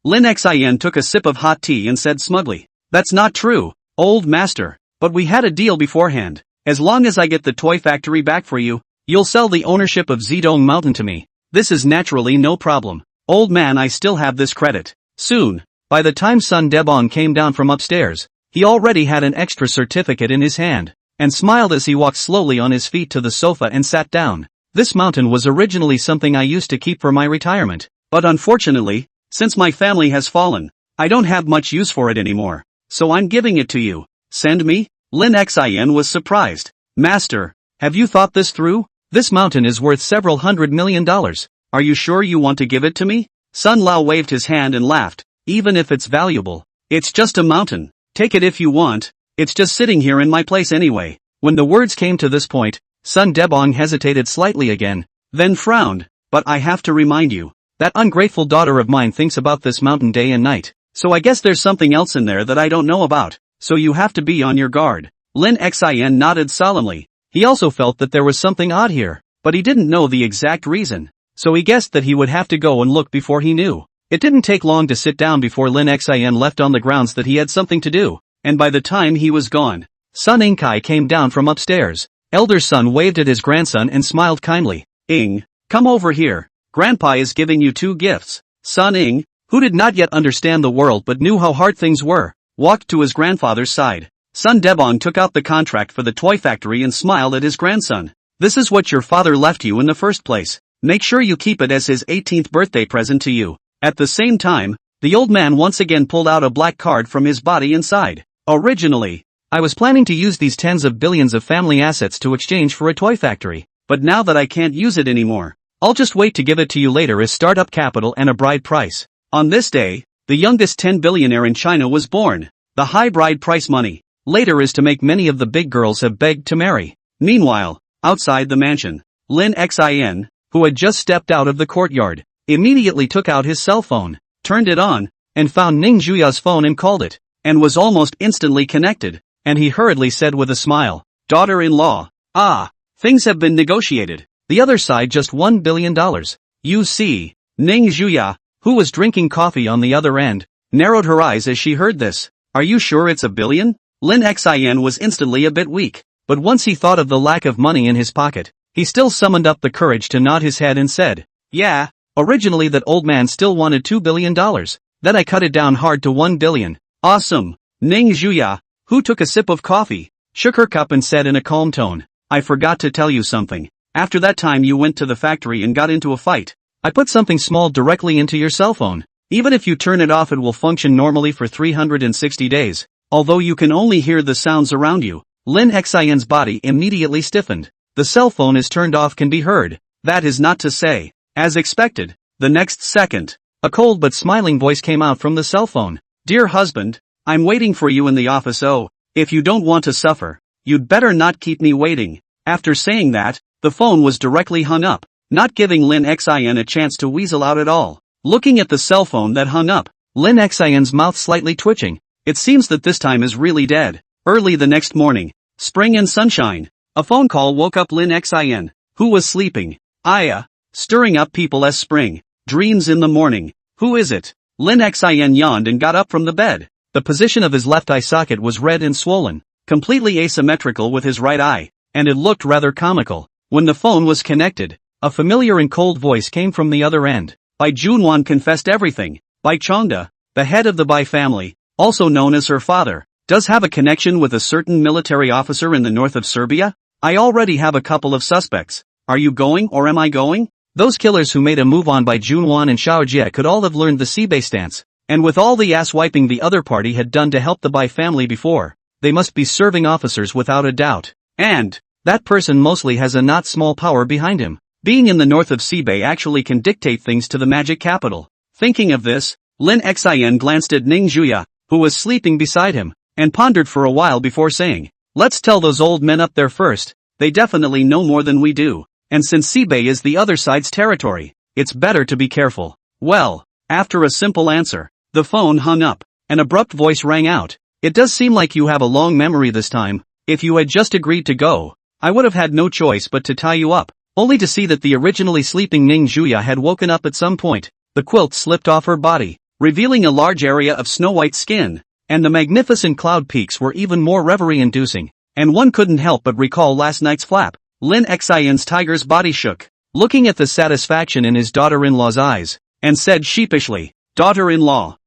Lin Xian took a sip of hot tea and said smugly, That's not true, old master, but we had a deal beforehand. As long as I get the toy factory back for you, you'll sell the ownership of Zedong Mountain to me. This is naturally no problem. Old man, I still have this credit. Soon, by the time Sun Debong came down from upstairs, he already had an extra certificate in his hand, and smiled as he walked slowly on his feet to the sofa and sat down. This mountain was originally something I used to keep for my retirement, but unfortunately, since my family has fallen, I don't have much use for it anymore, so I'm giving it to you. Send me? Lin Xian was surprised. Master, have you thought this through? This mountain is worth several $100 million. Are you sure you want to give it to me? Sun Lao waved his hand and laughed. Even if it's valuable, it's just a mountain. Take it if you want. It's just sitting here in my place anyway. When the words came to this point, Sun Debong hesitated slightly again, then frowned. But I have to remind you, that ungrateful daughter of mine thinks about this mountain day and night. So I guess there's something else in there that I don't know about. So you have to be on your guard. Lin Xian nodded solemnly. He also felt that there was something odd here, but he didn't know the exact reason. So he guessed that he would have to go and look before he knew. It didn't take long to sit down before Lin Xian left on the grounds that he had something to do, and by the time he was gone, Sun Ingkai came down from upstairs. Elder son waved at his grandson and smiled kindly. Ing, come over here. Grandpa is giving you 2 gifts. Sun Ing, who did not yet understand the world but knew how hard things were, walked to his grandfather's side. Sun Debong took out the contract for the toy factory and smiled at his grandson. This is what your father left you in the first place. Make sure you keep it as his 18th birthday present to you. At the same time, the old man once again pulled out a black card from his body inside. Originally, I was planning to use these tens of billions of family assets to exchange for a toy factory, but now that I can't use it anymore, I'll just wait to give it to you later as startup capital and a bride price. On this day, the youngest 10 billionaire in China was born. The high bride price money, later is to make many of the big girls have begged to marry. Meanwhile, outside the mansion, Lin Xian, who had just stepped out of the courtyard, immediately took out his cell phone, turned it on, and found Ning Juya's phone and called it, and was almost instantly connected, and he hurriedly said with a smile, Daughter-in-law, things have been negotiated. The other side just $1 billion. You see, Ning Juya, who was drinking coffee on the other end, narrowed her eyes as she heard this. Are you sure it's $1 billion? Lin Xian was instantly a bit weak, but once he thought of the lack of money in his pocket, he still summoned up the courage to nod his head and said, Yeah, originally that old man still wanted $2 billion. Then I cut it down hard to 1 billion. Awesome. Ning Zhuya, who took a sip of coffee, shook her cup and said in a calm tone, I forgot to tell you something. After that time you went to the factory and got into a fight. I put something small directly into your cell phone. Even if you turn it off it will function normally for 360 days. Although you can only hear the sounds around you. Lin Xin's body immediately stiffened. The cell phone is turned off can be heard. That is not to say. As expected. The next second, a cold but smiling voice came out from the cell phone. Dear husband, I'm waiting for you in the office. Oh, if you don't want to suffer, you'd better not keep me waiting. After saying that, the phone was directly hung up, not giving Lin Xin a chance to weasel out at all. Looking at the cell phone that hung up, Lin Xin's mouth slightly twitching. It seems that this time is really dead. Early the next morning, spring and sunshine. A phone call woke up Lin Xin, who was sleeping. Stirring up people as spring. Dreams in the morning. Who is it? Lin Xin yawned and got up from the bed. The position of his left eye socket was red and swollen, completely asymmetrical with his right eye, and it looked rather comical. When the phone was connected, a familiar and cold voice came from the other end. Bai Junwan confessed everything. Bai Chongda, the head of the Bai family, also known as her father, does have a connection with a certain military officer in the north of Serbia. I already have a couple of suspects. Are you going or am I going? Those killers who made a move on Bai Junwan and Xiao Jie could all have learned the Sibei stance. And with all the ass-wiping the other party had done to help the Bai family before, they must be serving officers without a doubt. And that person mostly has a not small power behind him. Being in the north of Sibei actually can dictate things to the magic capital. Thinking of this, Lin Xin glanced at Ning Zhuya, who was sleeping beside him, and pondered for a while before saying, let's tell those old men up there first. They definitely know more than we do. And since Sibei is the other side's territory, it's better to be careful. Well, after a simple answer, the phone hung up. An abrupt voice rang out. It does seem like you have a long memory this time. If you had just agreed to go, I would have had no choice but to tie you up, only to see that the originally sleeping Ning Zhuya had woken up at some point. The quilt slipped off her body, revealing a large area of snow-white skin, and the magnificent cloud peaks were even more reverie-inducing, and one couldn't help but recall last night's flap. Lin Xin's tiger's body shook, looking at the satisfaction in his daughter-in-law's eyes, and said sheepishly, Daughter-in-law,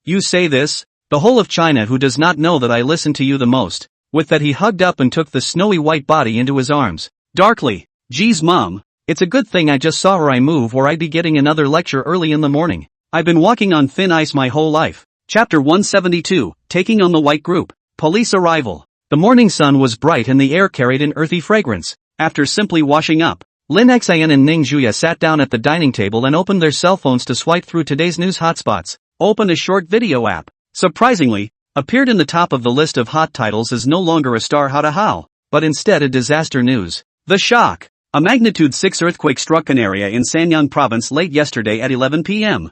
you say this? The whole of China who does not know that I listen to you the most. With that he hugged up and took the snowy white body into his arms. Darkly, geez mom, it's a good thing I just saw her I move or I'd be getting another lecture early in the morning. I've been walking on thin ice my whole life. Chapter 172, Taking on the White Group. Police arrival. The morning sun was bright and the air carried an earthy fragrance. After simply washing up, Lin Xin and Ning Zhuya sat down at the dining table and opened their cell phones to swipe through today's news hotspots. Open a short video app. Surprisingly, appeared in the top of the list of hot titles as no longer a star how to how, but instead a disaster news. The shock. A magnitude 6 earthquake struck an area in Sanyang province late yesterday at 11 p.m.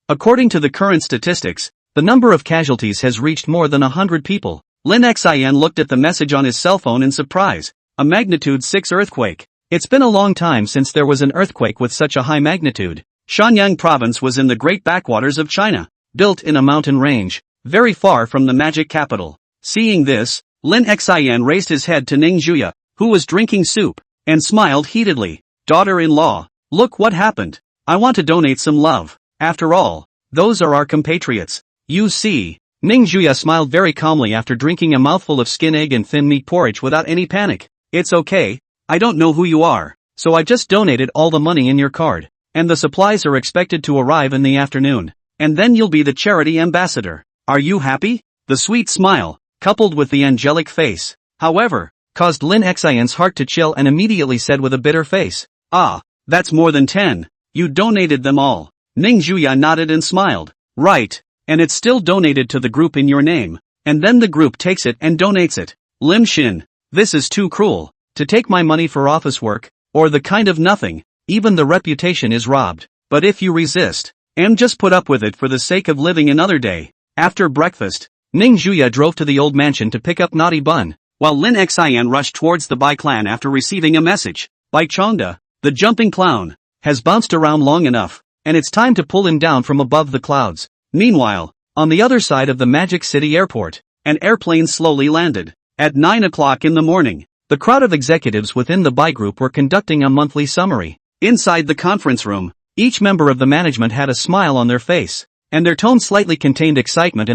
According to the current statistics, the number of casualties has reached more than 100 people. Lin Xin looked at the message on his cell phone in surprise. A magnitude 6 earthquake. It's been a long time since there was an earthquake with such a high magnitude. Shanyang province was in the great backwaters of China, built in a mountain range, very far from the magic capital. Seeing this, Lin Xin raised his head to Ning Zhuya, who was drinking soup, and smiled heatedly. Daughter-in-law, look what happened. I want to donate some love. After all, those are our compatriots. You see. Ning Zhuya smiled very calmly after drinking a mouthful of skin egg and thin meat porridge without any panic. It's okay. I don't know who you are, so I just donated all the money in your card, and the supplies are expected to arrive in the afternoon, and then you'll be the charity ambassador. Are you happy? The sweet smile, coupled with the angelic face, however, caused Lin Xin's heart to chill and immediately said with a bitter face, that's more than 10. You donated them all. Ning Zhuya nodded and smiled. Right, and it's still donated to the group in your name, and then the group takes it and donates it. Lim Shin, this is too cruel. To take my money for office work, or the kind of nothing, even the reputation is robbed. But if you resist, just put up with it for the sake of living another day. After breakfast, Ning Zhuya drove to the old mansion to pick up Naughty Bun, while Lin Xin rushed towards the Bai clan after receiving a message. Bai Chongda, the jumping clown, has bounced around long enough, and it's time to pull him down from above the clouds. Meanwhile, on the other side of the Magic City airport, an airplane slowly landed. At 9 o'clock in the morning, the crowd of executives within the Bai group were conducting a monthly summary. Inside the conference room, Each member of the management had a smile on their face, and their tone slightly contained excitement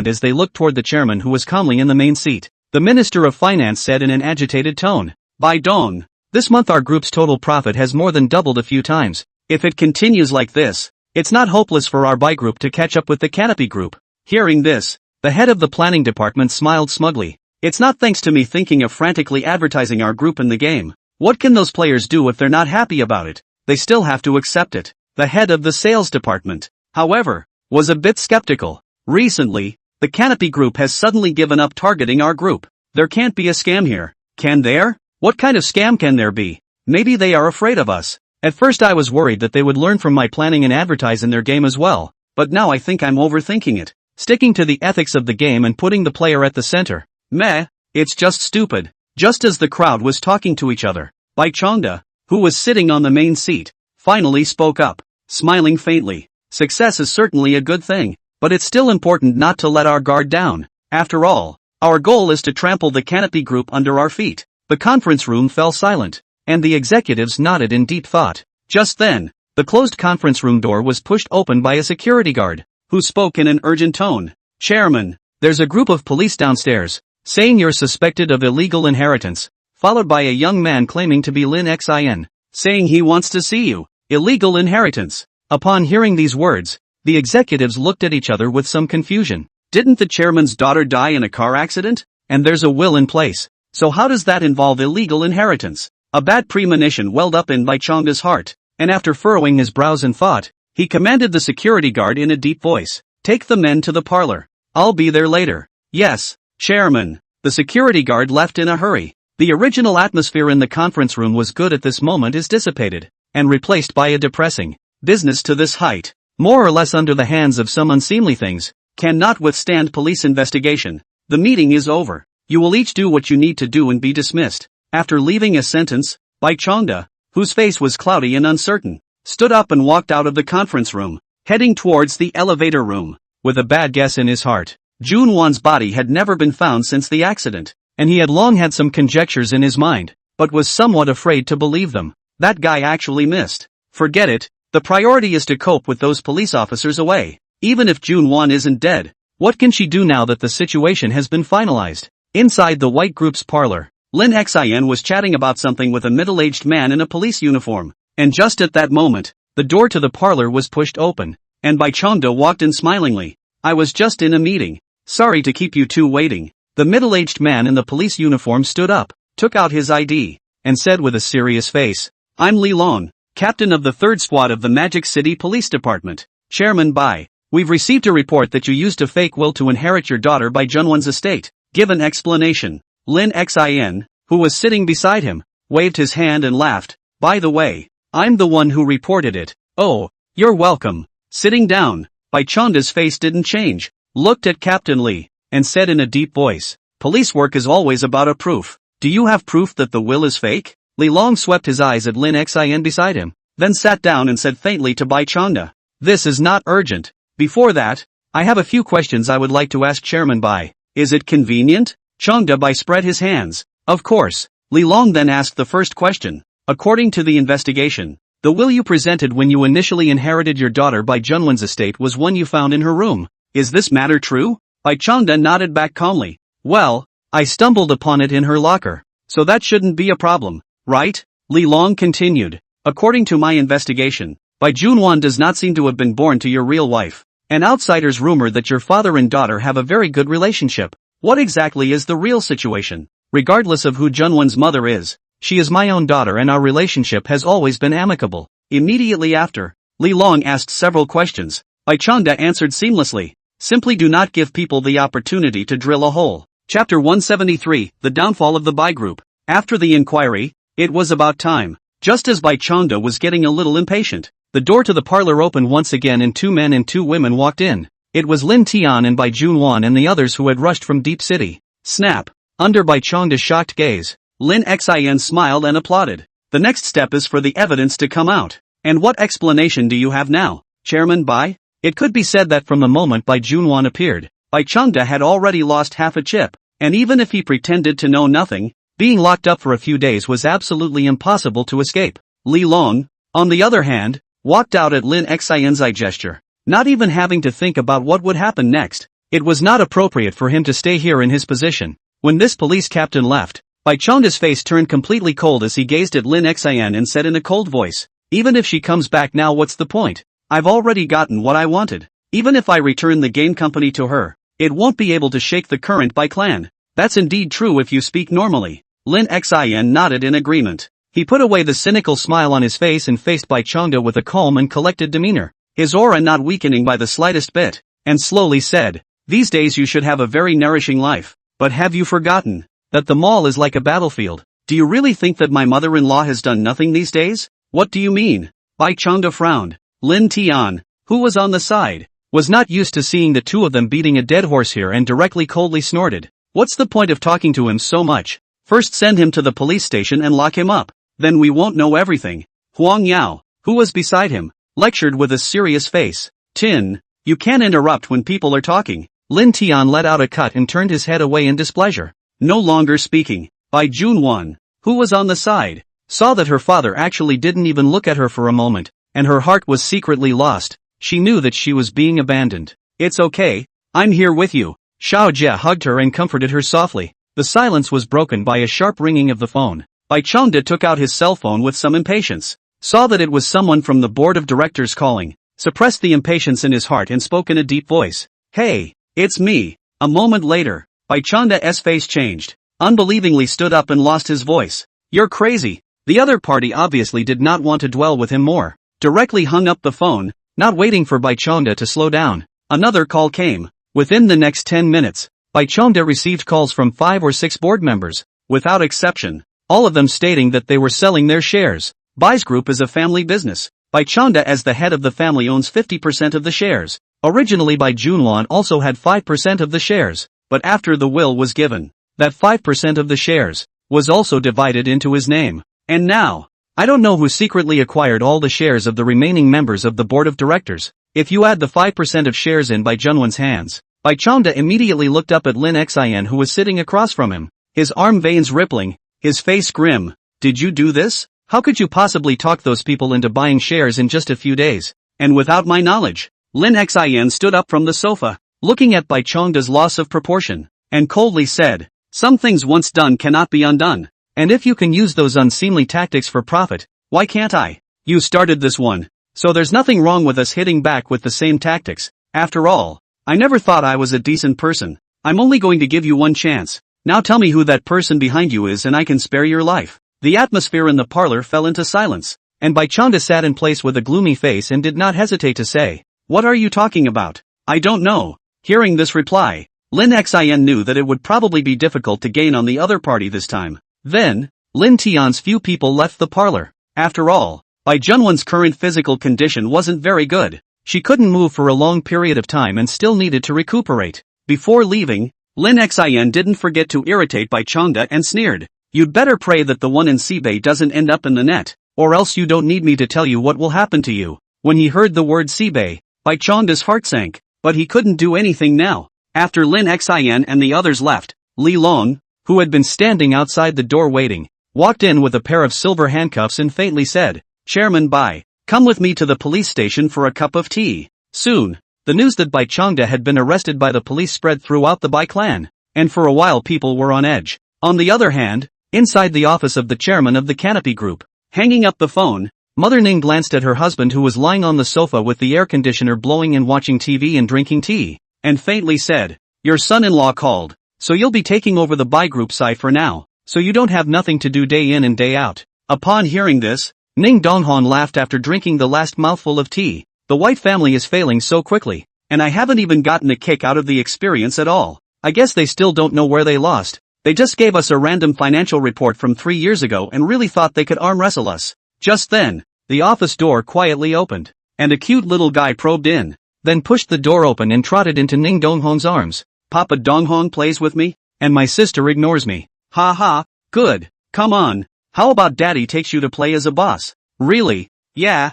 as they looked toward the chairman who was calmly in the main seat. The Minister of Finance said in an agitated tone, "By dawn, this month our group's total profit has more than doubled a few times. If it continues like this, it's not hopeless for our buy group to catch up with the Canopy group." Hearing this, the head of the planning department smiled smugly. "It's not thanks to me thinking of frantically advertising our group in the game. What can those players do if they're not happy about it? They still have to accept it." The head of the sales department, however, was a bit skeptical. "Recently, the Canopy group has suddenly given up targeting our group. There can't be a scam here, can there? What kind of scam can there be? Maybe they are afraid of us. At first I was worried that they would learn from my planning and advertise in their game as well, but now I think I'm overthinking it. Sticking to the ethics of the game and putting the player at the center. Meh, it's just stupid." Just as the crowd was talking to each other, Bai Chongda, who was sitting on the main seat, finally spoke up, smiling faintly. "Success is certainly a good thing, but it's still important not to let our guard down. After all, our goal is to trample the Canopy group under our feet." The conference room fell silent, and the executives nodded in deep thought. Just then, the closed conference room door was pushed open by a security guard, who spoke in an urgent tone. "Chairman, there's a group of police downstairs, saying you're suspected of illegal inheritance," followed by a young man claiming to be Lin Xin, saying he wants to see you. Illegal inheritance. Upon hearing these words, the executives looked at each other with some confusion. Didn't the chairman's daughter die in a car accident? And there's a will in place. So how does that involve illegal inheritance? A bad premonition welled up in Bai Chongda's heart, and after furrowing his brows in thought, he commanded the security guard in a deep voice, "Take the men to the parlor. I'll be there later." "Yes, Chairman." The security guard left in a hurry. The original atmosphere in the conference room was good at this moment is dissipated, and replaced by a depressing business to this height, more or less under the hands of some unseemly things, cannot withstand police investigation. The meeting is over. You will each do what you need to do and be dismissed. After leaving a sentence, Bai Chongda, whose face was cloudy and uncertain, stood up and walked out of the conference room, heading towards the elevator room, with a bad guess in his heart. Jun Wan's body had never been found since the accident, and he had long had some conjectures in his mind, but was somewhat afraid to believe them. That guy actually missed. Forget it, the priority is to cope with those police officers away. Even if Jun Wan isn't dead, what can she do now that the situation has been finalized? Inside the white group's parlor, Lin Xin was chatting about something with a middle-aged man in a police uniform, and just at that moment, the door to the parlor was pushed open, and Bai Chongda walked in smilingly. "I was just in a meeting. Sorry to keep you two waiting." The middle-aged man in the police uniform stood up, took out his ID, and said with a serious face, "I'm Li Long, captain of the 3rd Squad of the Magic City Police Department. Chairman Bai, we've received a report that you used a fake will to inherit your daughter by Junwan's estate. Give an explanation." Lin Xin, who was sitting beside him, waved his hand and laughed. "By the way, I'm the one who reported it." "Oh, you're welcome." Sitting down, Bai Chongda's face didn't change, looked at Captain Li, and said in a deep voice, "Police work is always about a proof. Do you have proof that the will is fake?" Li Long swept his eyes at Lin Xin beside him, then sat down and said faintly to Bai Chongda, "This is not urgent. Before that, I have a few questions I would like to ask Chairman Bai. Is it convenient?" Chongda Bai spread his hands. "Of course." Li Long then asked the first question. "According to the investigation, the will you presented when you initially inherited your daughter by Junwan's estate was one you found in her room. Is this matter true?" Bai Chongda nodded back calmly. "Well, I stumbled upon it in her locker, so that shouldn't be a problem, right?" Li Long continued. "According to my investigation, Bai Junwan does not seem to have been born to your real wife. An outsider's rumor that your father and daughter have a very good relationship. What exactly is the real situation? Regardless of who Junwan's mother is, she is my own daughter and our relationship has always been amicable." Immediately after, Li Long asked several questions. Bai Chongda answered seamlessly. Simply do not give people the opportunity to drill a hole. Chapter 173, The Downfall of the Bai Group. After the inquiry, it was about time. Just as Bai Chongda was getting a little impatient, the door to the parlor opened once again and 2 men and 2 women walked in. It was Lin Tian and Bai Junwan and the others who had rushed from Deep City. Snap! Under Bai Chongda's shocked gaze, Lin Xin smiled and applauded. "The next step is for the evidence to come out. And what explanation do you have now, Chairman Bai?" It could be said that from the moment Bai Junwan appeared, Bai Chongda had already lost half a chip, and even if he pretended to know nothing, being locked up for a few days was absolutely impossible to escape. Li Long, on the other hand, walked out at Lin Xin's eye gesture, not even having to think about what would happen next. It was not appropriate for him to stay here in his position. When this police captain left, Bai Chongda's face turned completely cold as he gazed at Lin Xin and said in a cold voice, "Even if she comes back now, what's the point? I've already gotten what I wanted. Even if I return the game company to her, it won't be able to shake the current Bai clan." "That's indeed true if you speak normally." Lin Xin nodded in agreement. He put away the cynical smile on his face and faced Bai Chongda with a calm and collected demeanor, his aura not weakening by the slightest bit, and slowly said, "These days you should have a very nourishing life, but have you forgotten that the mall is like a battlefield? Do you really think that my mother-in-law has done nothing these days?" "What do you mean?" Bai Chongda frowned. Lin Tian, who was on the side, was not used to seeing the two of them beating a dead horse here and directly coldly snorted. "What's the point of talking to him so much? First send him to the police station and lock him up. Then we won't know everything." Huang Yao, who was beside him, lectured with a serious face. "Tin, you can't interrupt when people are talking." Lin Tian let out a cut and turned his head away in displeasure, no longer speaking. Bai Junwan, who was on the side, saw that her father actually didn't even look at her for a moment, and her heart was secretly lost. She knew that she was being abandoned. "It's okay, I'm here with you." Xiao Jie hugged her and comforted her softly. The silence was broken by a sharp ringing of the phone. Bai Chongda took out his cell phone with some impatience, saw that it was someone from the board of directors calling, suppressed the impatience in his heart and spoke in a deep voice. "Hey, it's me." A moment later, Bai Chongda's face changed, unbelievingly stood up and lost his voice. "You're crazy." The other party obviously did not want to dwell with him more, directly hung up the phone, not waiting for Bai Chongda to slow down. Another call came. Within the next 10 minutes, Bai Chongda received calls from 5 or 6 board members, without exception, all of them stating that they were selling their shares. Bai's group is a family business. Bai Chongda as the head of the family owns 50% of the shares. Originally Bai Junwan also had 5% of the shares, but after the will was given, that 5% of the shares was also divided into his name. And now, I don't know who secretly acquired all the shares of the remaining members of the board of directors. If you add the 5% of shares in Bai Junwan's hands, Bai Chongda immediately looked up at Lin Xin who was sitting across from him, his arm veins rippling, his face grim. "Did you do this? How could you possibly talk those people into buying shares in just a few days, and without my knowledge?" Lin Xin stood up from the sofa, looking at Bai Chongda's loss of proportion, and coldly said, "Some things once done cannot be undone, and if you can use those unseemly tactics for profit, why can't I? You started this one, so there's nothing wrong with us hitting back with the same tactics. After all, I never thought I was a decent person. I'm only going to give you one chance. Now tell me who that person behind you is and I can spare your life." The atmosphere in the parlor fell into silence, and Bai Chongda sat in place with a gloomy face and did not hesitate to say, "What are you talking about?" "I don't know." Hearing this reply, Lin Xin knew that it would probably be difficult to gain on the other party this time. Then, Lin Tian's few people left the parlor. After all, Bai Junwan's current physical condition wasn't very good. She couldn't move for a long period of time and still needed to recuperate. Before leaving, Lin Xin didn't forget to irritate Bai Chongda and sneered, "You'd better pray that the one in Sibei doesn't end up in the net, or else you don't need me to tell you what will happen to you." When he heard the word Sibei, Bai Chongda's heart sank, but he couldn't do anything now. After Lin Xin and the others left, Li Long, who had been standing outside the door waiting, walked in with a pair of silver handcuffs and faintly said, "Chairman Bai, come with me to the police station for a cup of tea." Soon, the news that Bai Chongda had been arrested by the police spread throughout the Bai clan, and for a while people were on edge. On the other hand, inside the office of the chairman of the Canopy Group, hanging up the phone, Mother Ning glanced at her husband who was lying on the sofa with the air conditioner blowing and watching TV and drinking tea, and faintly said, "Your son-in-law called, so you'll be taking over the Bai Group side for now, so you don't have nothing to do day in and day out." Upon hearing this, Ning Donghon laughed after drinking the last mouthful of tea. "The White family is failing so quickly, and I haven't even gotten a kick out of the experience at all. I guess they still don't know where they lost. They just gave us a random financial report from 3 years ago and really thought they could arm wrestle us." Just then, the office door quietly opened, and a cute little guy probed in, then pushed the door open and trotted into Ning Donghon's arms. "Papa Donghon plays with me, and my sister ignores me. Ha ha, good, come on, how about daddy takes you to play as a boss?" "Really? Yeah.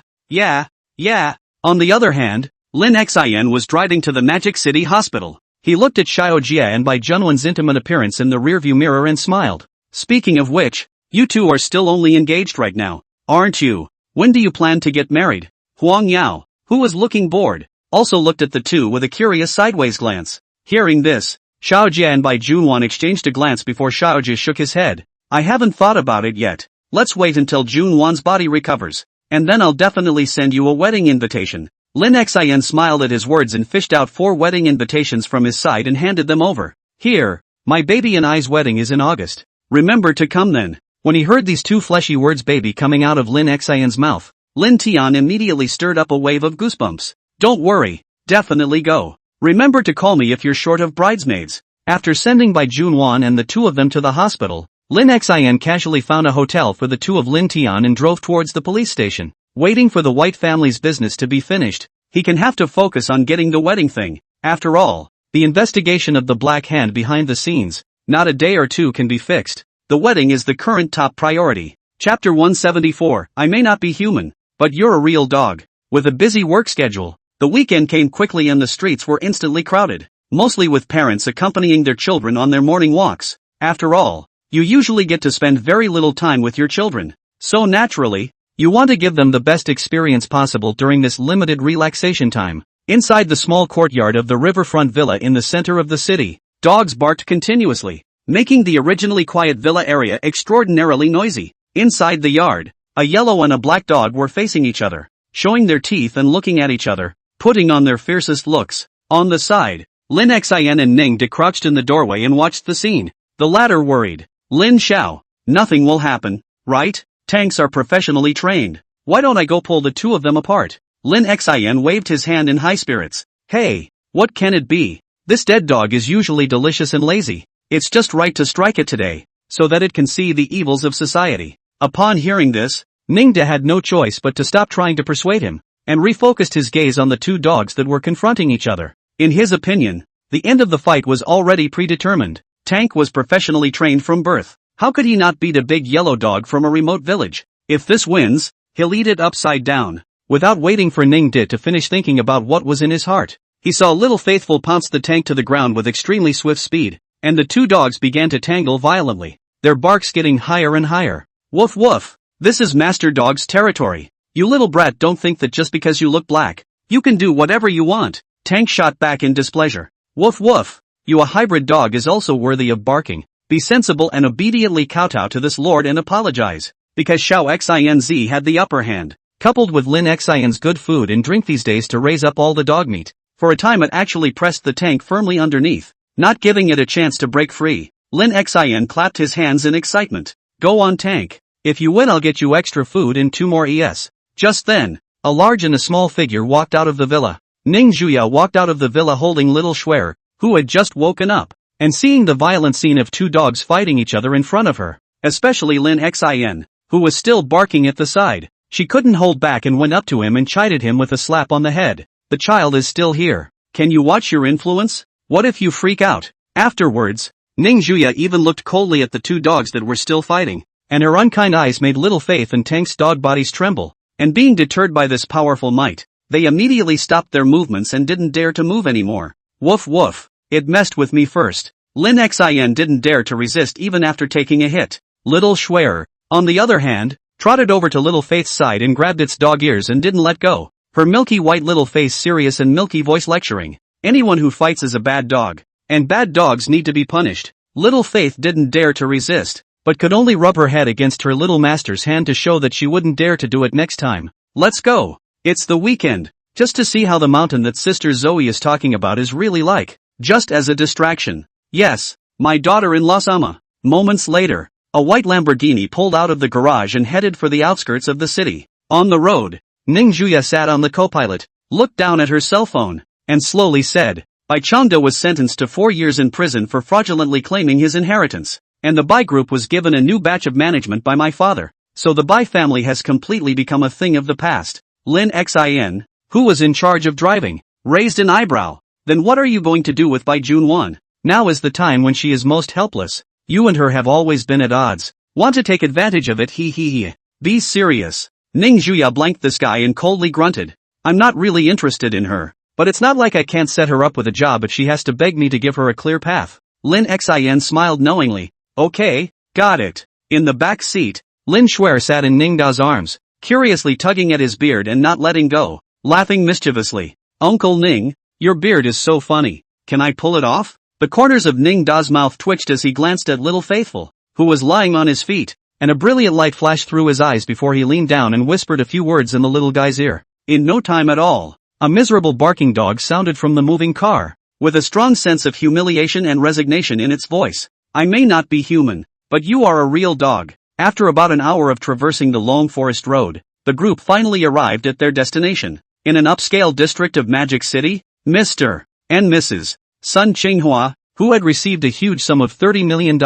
On the other hand, Lin Xin was driving to the Magic City Hospital. He looked at Xiao Jie and Bai Junwan's intimate appearance in the rearview mirror and smiled. "Speaking of which, you two are still only engaged right now, aren't you? When do you plan to get married?" Huang Yao, who was looking bored, also looked at the two with a curious sideways glance. Hearing this, Xiaojia and Bai Junwan exchanged a glance before Xiaojia shook his head. I haven't thought about it yet. Let's wait until Junwan's body recovers, and then I'll definitely send you a wedding invitation. Lin Xin smiled at his words and fished out 4 wedding invitations from his side and handed them over. Here, my baby and I's wedding is in August. Remember to come then. When he heard these 2 fleshy words baby coming out of Lin Xin's mouth, Lin Tian immediately stirred up a wave of goosebumps. Don't worry, definitely go. Remember to call me if you're short of bridesmaids. After sending Bai Junwan and the 2 of them to the hospital, Lin Xin casually found a hotel for the 2 of Lin Tian and drove towards the police station. Waiting for the White family's business to be finished, he can have to focus on getting the wedding thing. After all, the investigation of the black hand behind the scenes, not a day or 2 can be fixed. The wedding is the current top priority. Chapter 174, I may not be human, but you're a real dog. With a busy work schedule, the weekend came quickly and the streets were instantly crowded, mostly with parents accompanying their children on their morning walks. After all, you usually get to spend very little time with your children, so naturally, you want to give them the best experience possible during this limited relaxation time. Inside the small courtyard of the riverfront villa in the center of the city, dogs barked continuously, making the originally quiet villa area extraordinarily noisy. Inside the yard, a yellow and a black dog were facing each other, showing their teeth and looking at each other, putting on their fiercest looks. On the side, Lin Xin and Ning De crouched in the doorway and watched the scene. The latter worried. Lin Xiao, nothing will happen, right? Tanks are professionally trained. Why don't I go pull the 2 of them apart? Lin Xin waved his hand in high spirits. Hey, what can it be? This dead dog is usually delicious and lazy. It's just right to strike it today, so that it can see the evils of society. Upon hearing this, Ning De had no choice but to stop trying to persuade him, and refocused his gaze on the 2 dogs that were confronting each other. In his opinion, the end of the fight was already predetermined. Tank was professionally trained from birth. How could he not beat a big yellow dog from a remote village? If this wins, he'll eat it upside down. Without waiting for Ning De to finish thinking about what was in his heart, he saw Little Faithful pounce the tank to the ground with extremely swift speed, and the 2 dogs began to tangle violently, their barks getting higher and higher. Woof woof. This is Master Dog's territory. You little brat don't think that just because you look black, you can do whatever you want. Tank shot back in displeasure. Woof woof. You a hybrid dog is also worthy of barking. Be sensible and obediently kowtow to this lord and apologize. Because Xiao Xinz had the upper hand, coupled with Lin Xin's good food and drink these days to raise up all the dog meat. For a time it actually pressed the tank firmly underneath, not giving it a chance to break free. Lin Xin clapped his hands in excitement. Go on tank. If you win I'll get you extra food and 2 more ES. Just then, a large and a small figure walked out of the villa. Ning Zhuya walked out of the villa holding little Shuer, who had just woken up, and seeing the violent scene of 2 dogs fighting each other in front of her, especially Lin Xin, who was still barking at the side. She couldn't hold back and went up to him and chided him with a slap on the head. The child is still here. Can you watch your influence? What if you freak out? Afterwards, Ning Zhuya even looked coldly at the 2 dogs that were still fighting, and her unkind eyes made Little Faith and Tank's dog bodies tremble, and being deterred by this powerful might, they immediately stopped their movements and didn't dare to move anymore. Woof woof. It messed with me first. Lin Xin didn't dare to resist even after taking a hit. Little Shuer, on the other hand, trotted over to Little Faith's side and grabbed its dog ears and didn't let go. Her milky white little face serious and milky voice lecturing. Anyone who fights is a bad dog, and bad dogs need to be punished. Little Faith didn't dare to resist, but could only rub her head against her little master's hand to show that she wouldn't dare to do it next time. Let's go. It's the weekend. Just to see how the mountain that Sister Zoe is talking about is really like. Just as a distraction. Yes, my daughter-in-law Sama. Moments later, a white Lamborghini pulled out of the garage and headed for the outskirts of the city. On the road, Ning Zhuya sat on the co-pilot, looked down at her cell phone, and slowly said, Bai Changde was sentenced to 4 years in prison for fraudulently claiming his inheritance, and the Bai group was given a new batch of management by my father, so the Bai family has completely become a thing of the past. Lin Xin, who was in charge of driving, raised an eyebrow. Then what are you going to do with Bai Junwan? Now is the time when she is most helpless. You and her have always been at odds. Want to take advantage of it? He. Be serious. Ning Zhuya blanked the sky and coldly grunted. I'm not really interested in her, but it's not like I can't set her up with a job if she has to beg me to give her a clear path. Lin Xin smiled knowingly. Okay, got it. In the back seat, Lin Shuer sat in Ning Da's arms, curiously tugging at his beard and not letting go, laughing mischievously. Uncle Ning, your beard is so funny. Can I pull it off? The corners of Ning Da's mouth twitched as he glanced at Little Faithful, who was lying on his feet, and a brilliant light flashed through his eyes before he leaned down and whispered a few words in the little guy's ear. In no time at all, a miserable barking dog sounded from the moving car, with a strong sense of humiliation and resignation in its voice. I may not be human, but you are a real dog. After about an hour of traversing the long forest road, the group finally arrived at their destination. In an upscale district of Magic City, Mr. and Mrs. Sun Qinghua, who had received a huge sum of $30 million,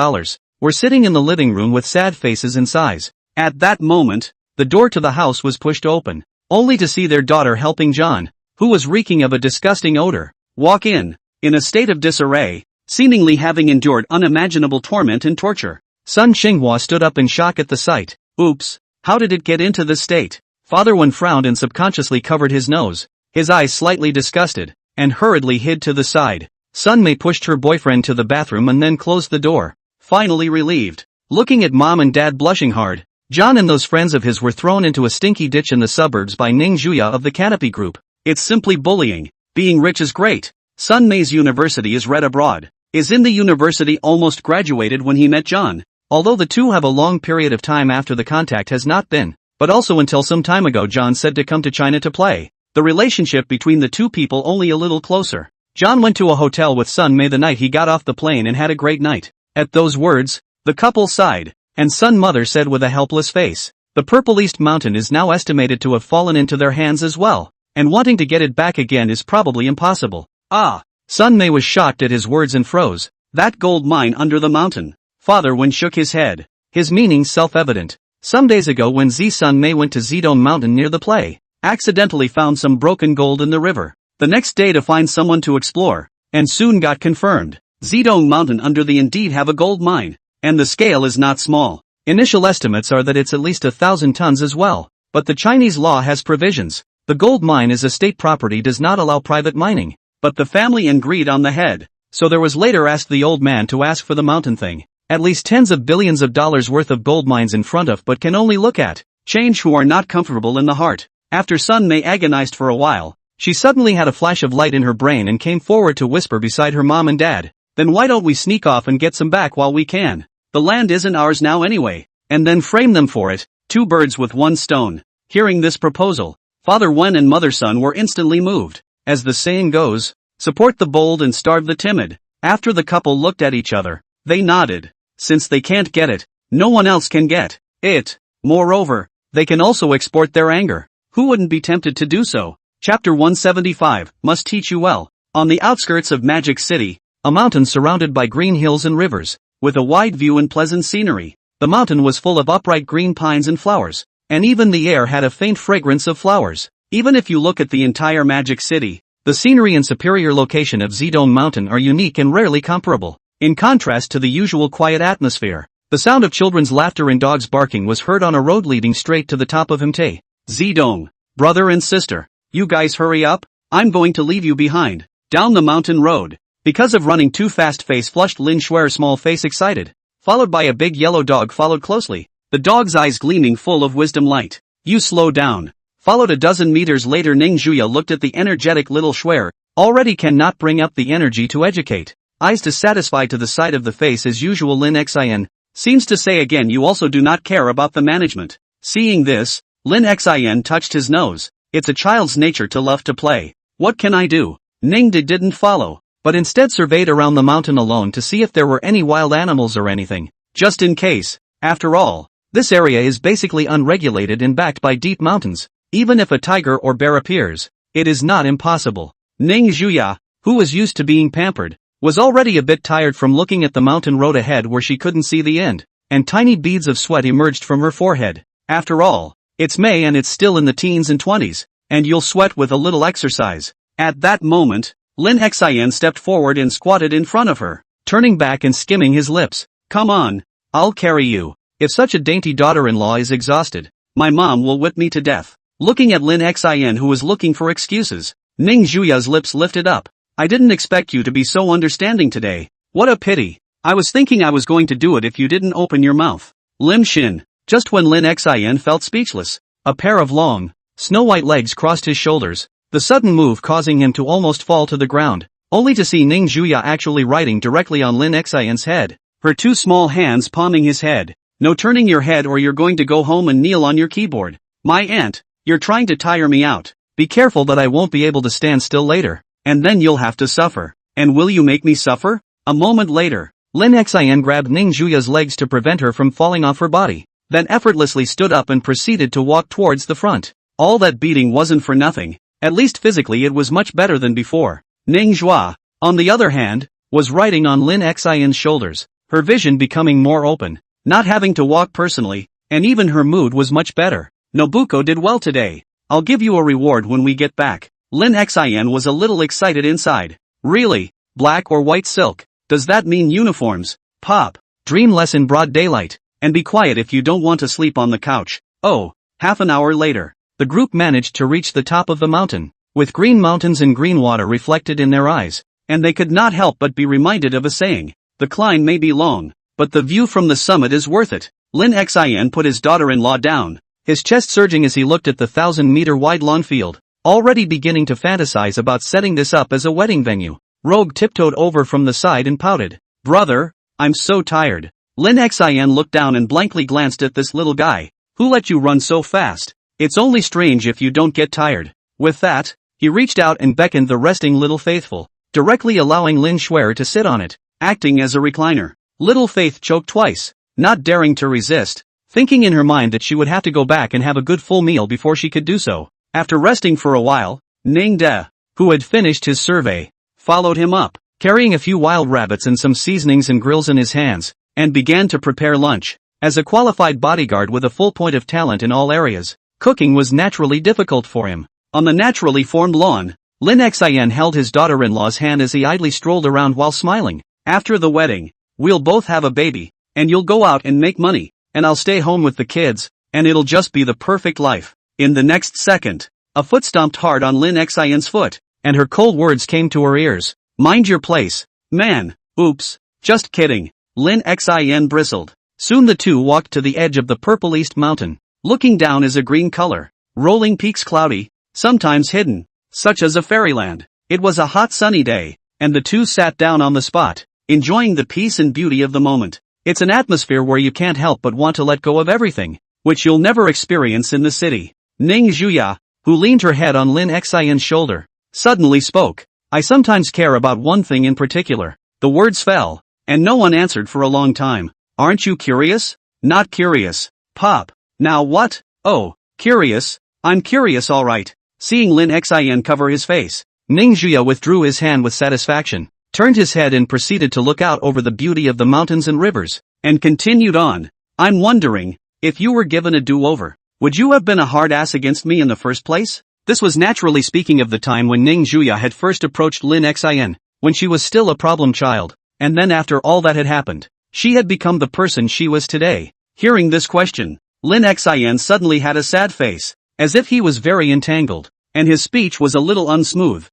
were sitting in the living room with sad faces and sighs. At that moment, the door to the house was pushed open, only to see their daughter helping John, who was reeking of a disgusting odor, walk in a state of disarray, seemingly having endured unimaginable torment and torture. Sun Qinghua stood up in shock at the sight. Oops, how did it get into this state? Father Wen frowned and subconsciously covered his nose, his eyes slightly disgusted, and hurriedly hid to the side. Sun Mei pushed her boyfriend to the bathroom and then closed the door, finally relieved. Looking at Mom and Dad blushing hard, John and those friends of his were thrown into a stinky ditch in the suburbs by Ning Zhuya of the Canopy Group. It's simply bullying. Being rich is great. Sun Mei's university is read abroad. Is in the university, almost graduated when he met John. Although the two have a long period of time after the contact has not been, but also until some time ago John said to come to China to play. The relationship between the two people only a little closer. John went to a hotel with Sun Mei the night he got off the plane and had a great night. At those words, the couple sighed, and Sun Mother said with a helpless face, the Purple East Mountain is now estimated to have fallen into their hands as well, and wanting to get it back again is probably impossible. Ah! Sun Mei was shocked at his words and froze. That gold mine under the mountain. Father Wen shook his head, his meaning self-evident. Some days ago when Sun Mei went to Zidong Mountain near the play, accidentally found some broken gold in the river. The next day to find someone to explore, and soon got confirmed. Zidong Mountain under the indeed have a gold mine, and the scale is not small. Initial estimates are that it's at least 1,000 tons as well, but the Chinese law has provisions. The gold mine is a state property, does not allow private mining, but the family agreed on the head, so there was later asked the old man to ask for the mountain thing. At least tens of billions of dollars worth of gold mines in front of but can only look at, change who are not comfortable in the heart. After Sun Mei agonized for a while, she suddenly had a flash of light in her brain and came forward to whisper beside her mom and dad, then why don't we sneak off and get some back while we can? The land isn't ours now anyway, and then frame them for it, 2 birds with 1 stone. Hearing this proposal, Father Wen and Mother Sun were instantly moved. As the saying goes, support the bold and starve the timid. After the couple looked at each other, they nodded. Since they can't get it, no one else can get it. Moreover, they can also export their anger. Who wouldn't be tempted to do so? Chapter 175, Must Teach You Well. On the outskirts of Magic City, a mountain surrounded by green hills and rivers, with a wide view and pleasant scenery. The mountain was full of upright green pines and flowers, and even the air had a faint fragrance of flowers. Even if you look at the entire Magic City, the scenery and superior location of Zidong Mountain are unique and rarely comparable. In contrast to the usual quiet atmosphere, the sound of children's laughter and dogs barking was heard on a road leading straight to the top of Himtae. Zidong, brother and sister, you guys hurry up, I'm going to leave you behind. Down the mountain road. Because of running too fast, face flushed Lin Shuer's small face excited, followed by a big yellow dog followed closely, the dog's eyes gleaming full of wisdom light. You slow down. Followed a dozen meters later. Ning Zhuya looked at the energetic little Shuer, already cannot bring up the energy to educate. Eyes dissatisfied to the side of the face as usual. Lin Xin seems to say again, you also do not care about the management. Seeing this, Lin Xin touched his nose. It's a child's nature to love to play. What can I do? Ning didn't follow, but instead surveyed around the mountain alone to see if there were any wild animals or anything, just in case. After all, this area is basically unregulated and backed by deep mountains. Even if a tiger or bear appears, it is not impossible. Ning Zhuya, who was used to being pampered, was already a bit tired from looking at the mountain road ahead where she couldn't see the end, and tiny beads of sweat emerged from her forehead. After all, it's May and it's still in the teens and 20s, and you'll sweat with a little exercise. At that moment, Lin Xin stepped forward and squatted in front of her, turning back and skimming his lips. Come on, I'll carry you. If such a dainty daughter-in-law is exhausted, my mom will whip me to death. Looking at Lin Xin, who was looking for excuses, Ning Zhuya's lips lifted up. I didn't expect you to be so understanding today. What a pity. I was thinking I was going to do it if you didn't open your mouth. Lim Xin. Just when Lin Xin felt speechless, A pair of long, snow-white legs crossed his shoulders, the sudden move causing him to almost fall to the ground, only to see Ning Juya actually riding directly on Lin Xian's head, her two small hands palming his head. No turning your head or you're going to go home and kneel on your keyboard. My aunt, you're trying to tire me out. Be careful that I won't be able to stand still later, and then you'll have to suffer. And will you make me suffer? A moment later, Lin Xian grabbed Ning Juya's legs to prevent her from falling off her body, then effortlessly stood up and proceeded to walk towards the front. All that beating wasn't for nothing, at least physically it was much better than before. Ning Jua, on the other hand, was riding on Lin Xian's shoulders, her vision becoming more open, not having to walk personally, and even her mood was much better. Nobuko did well today. I'll give you a reward when we get back. Lin Xian was a little excited inside. Really? Black or white silk? Does that mean uniforms? Pop. Dream less in broad daylight, and be quiet if you don't want to sleep on the couch. Oh. Half an hour later, the group managed to reach the top of the mountain, with green mountains and green water reflected in their eyes, and they could not help but be reminded of a saying. The climb may be long, but the view from the summit is worth it. Lin Xian put his daughter-in-law down, his chest surging as he looked at the 1,000-meter-wide lawn field, already beginning to fantasize about setting this up as a wedding venue. Rogue tiptoed over from the side and pouted. Brother, I'm so tired. Lin Xian looked down and blankly glanced at this little guy. Who let you run so fast? It's only strange if you don't get tired. With that, he reached out and beckoned the resting little faithful, directly allowing Lin Shuer to sit on it, acting as a recliner. Little Faith choked twice, not daring to resist, thinking in her mind that she would have to go back and have a good full meal before she could do so. After resting for a while, Ning De, who had finished his survey, followed him up, carrying a few wild rabbits and some seasonings and grills in his hands, and began to prepare lunch. As a qualified bodyguard with a full point of talent in all areas, cooking was naturally difficult for him. On the naturally formed lawn, Lin Xian held his daughter-in-law's hand as he idly strolled around while smiling. After the wedding, we'll both have a baby, and you'll go out and make money, and I'll stay home with the kids, and it'll just be the perfect life. In the next second, a foot stomped hard on Lin Xian's foot, and her cold words came to her ears. Mind your place, man. Oops, just kidding. Lin Xian bristled. Soon the two walked to the edge of the purple east mountain. Looking down is a green color, rolling peaks cloudy, sometimes hidden, such as a fairyland. It was a hot sunny day, and the two sat down on the spot, enjoying the peace and beauty of the moment. It's an atmosphere where you can't help but want to let go of everything, which you'll never experience in the city. Ning Juya, who leaned her head on Lin Xian's shoulder, suddenly spoke. I sometimes care about one thing in particular. The words fell, and no one answered for a long time. Aren't you curious? Not curious. Pop. Now what? Oh, curious. I'm curious alright. Seeing Lin Xian cover his face, Ning Juya withdrew his hand with satisfaction, turned his head and proceeded to look out over the beauty of the mountains and rivers, and continued on. I'm wondering, if you were given a do-over, would you have been a hard ass against me in the first place? This was naturally speaking of the time when Ning Juya had first approached Lin Xian, when she was still a problem child, and then after all that had happened, she had become the person she was today. Hearing this question, Lin Xian suddenly had a sad face, as if he was very entangled, and his speech was a little unsmooth.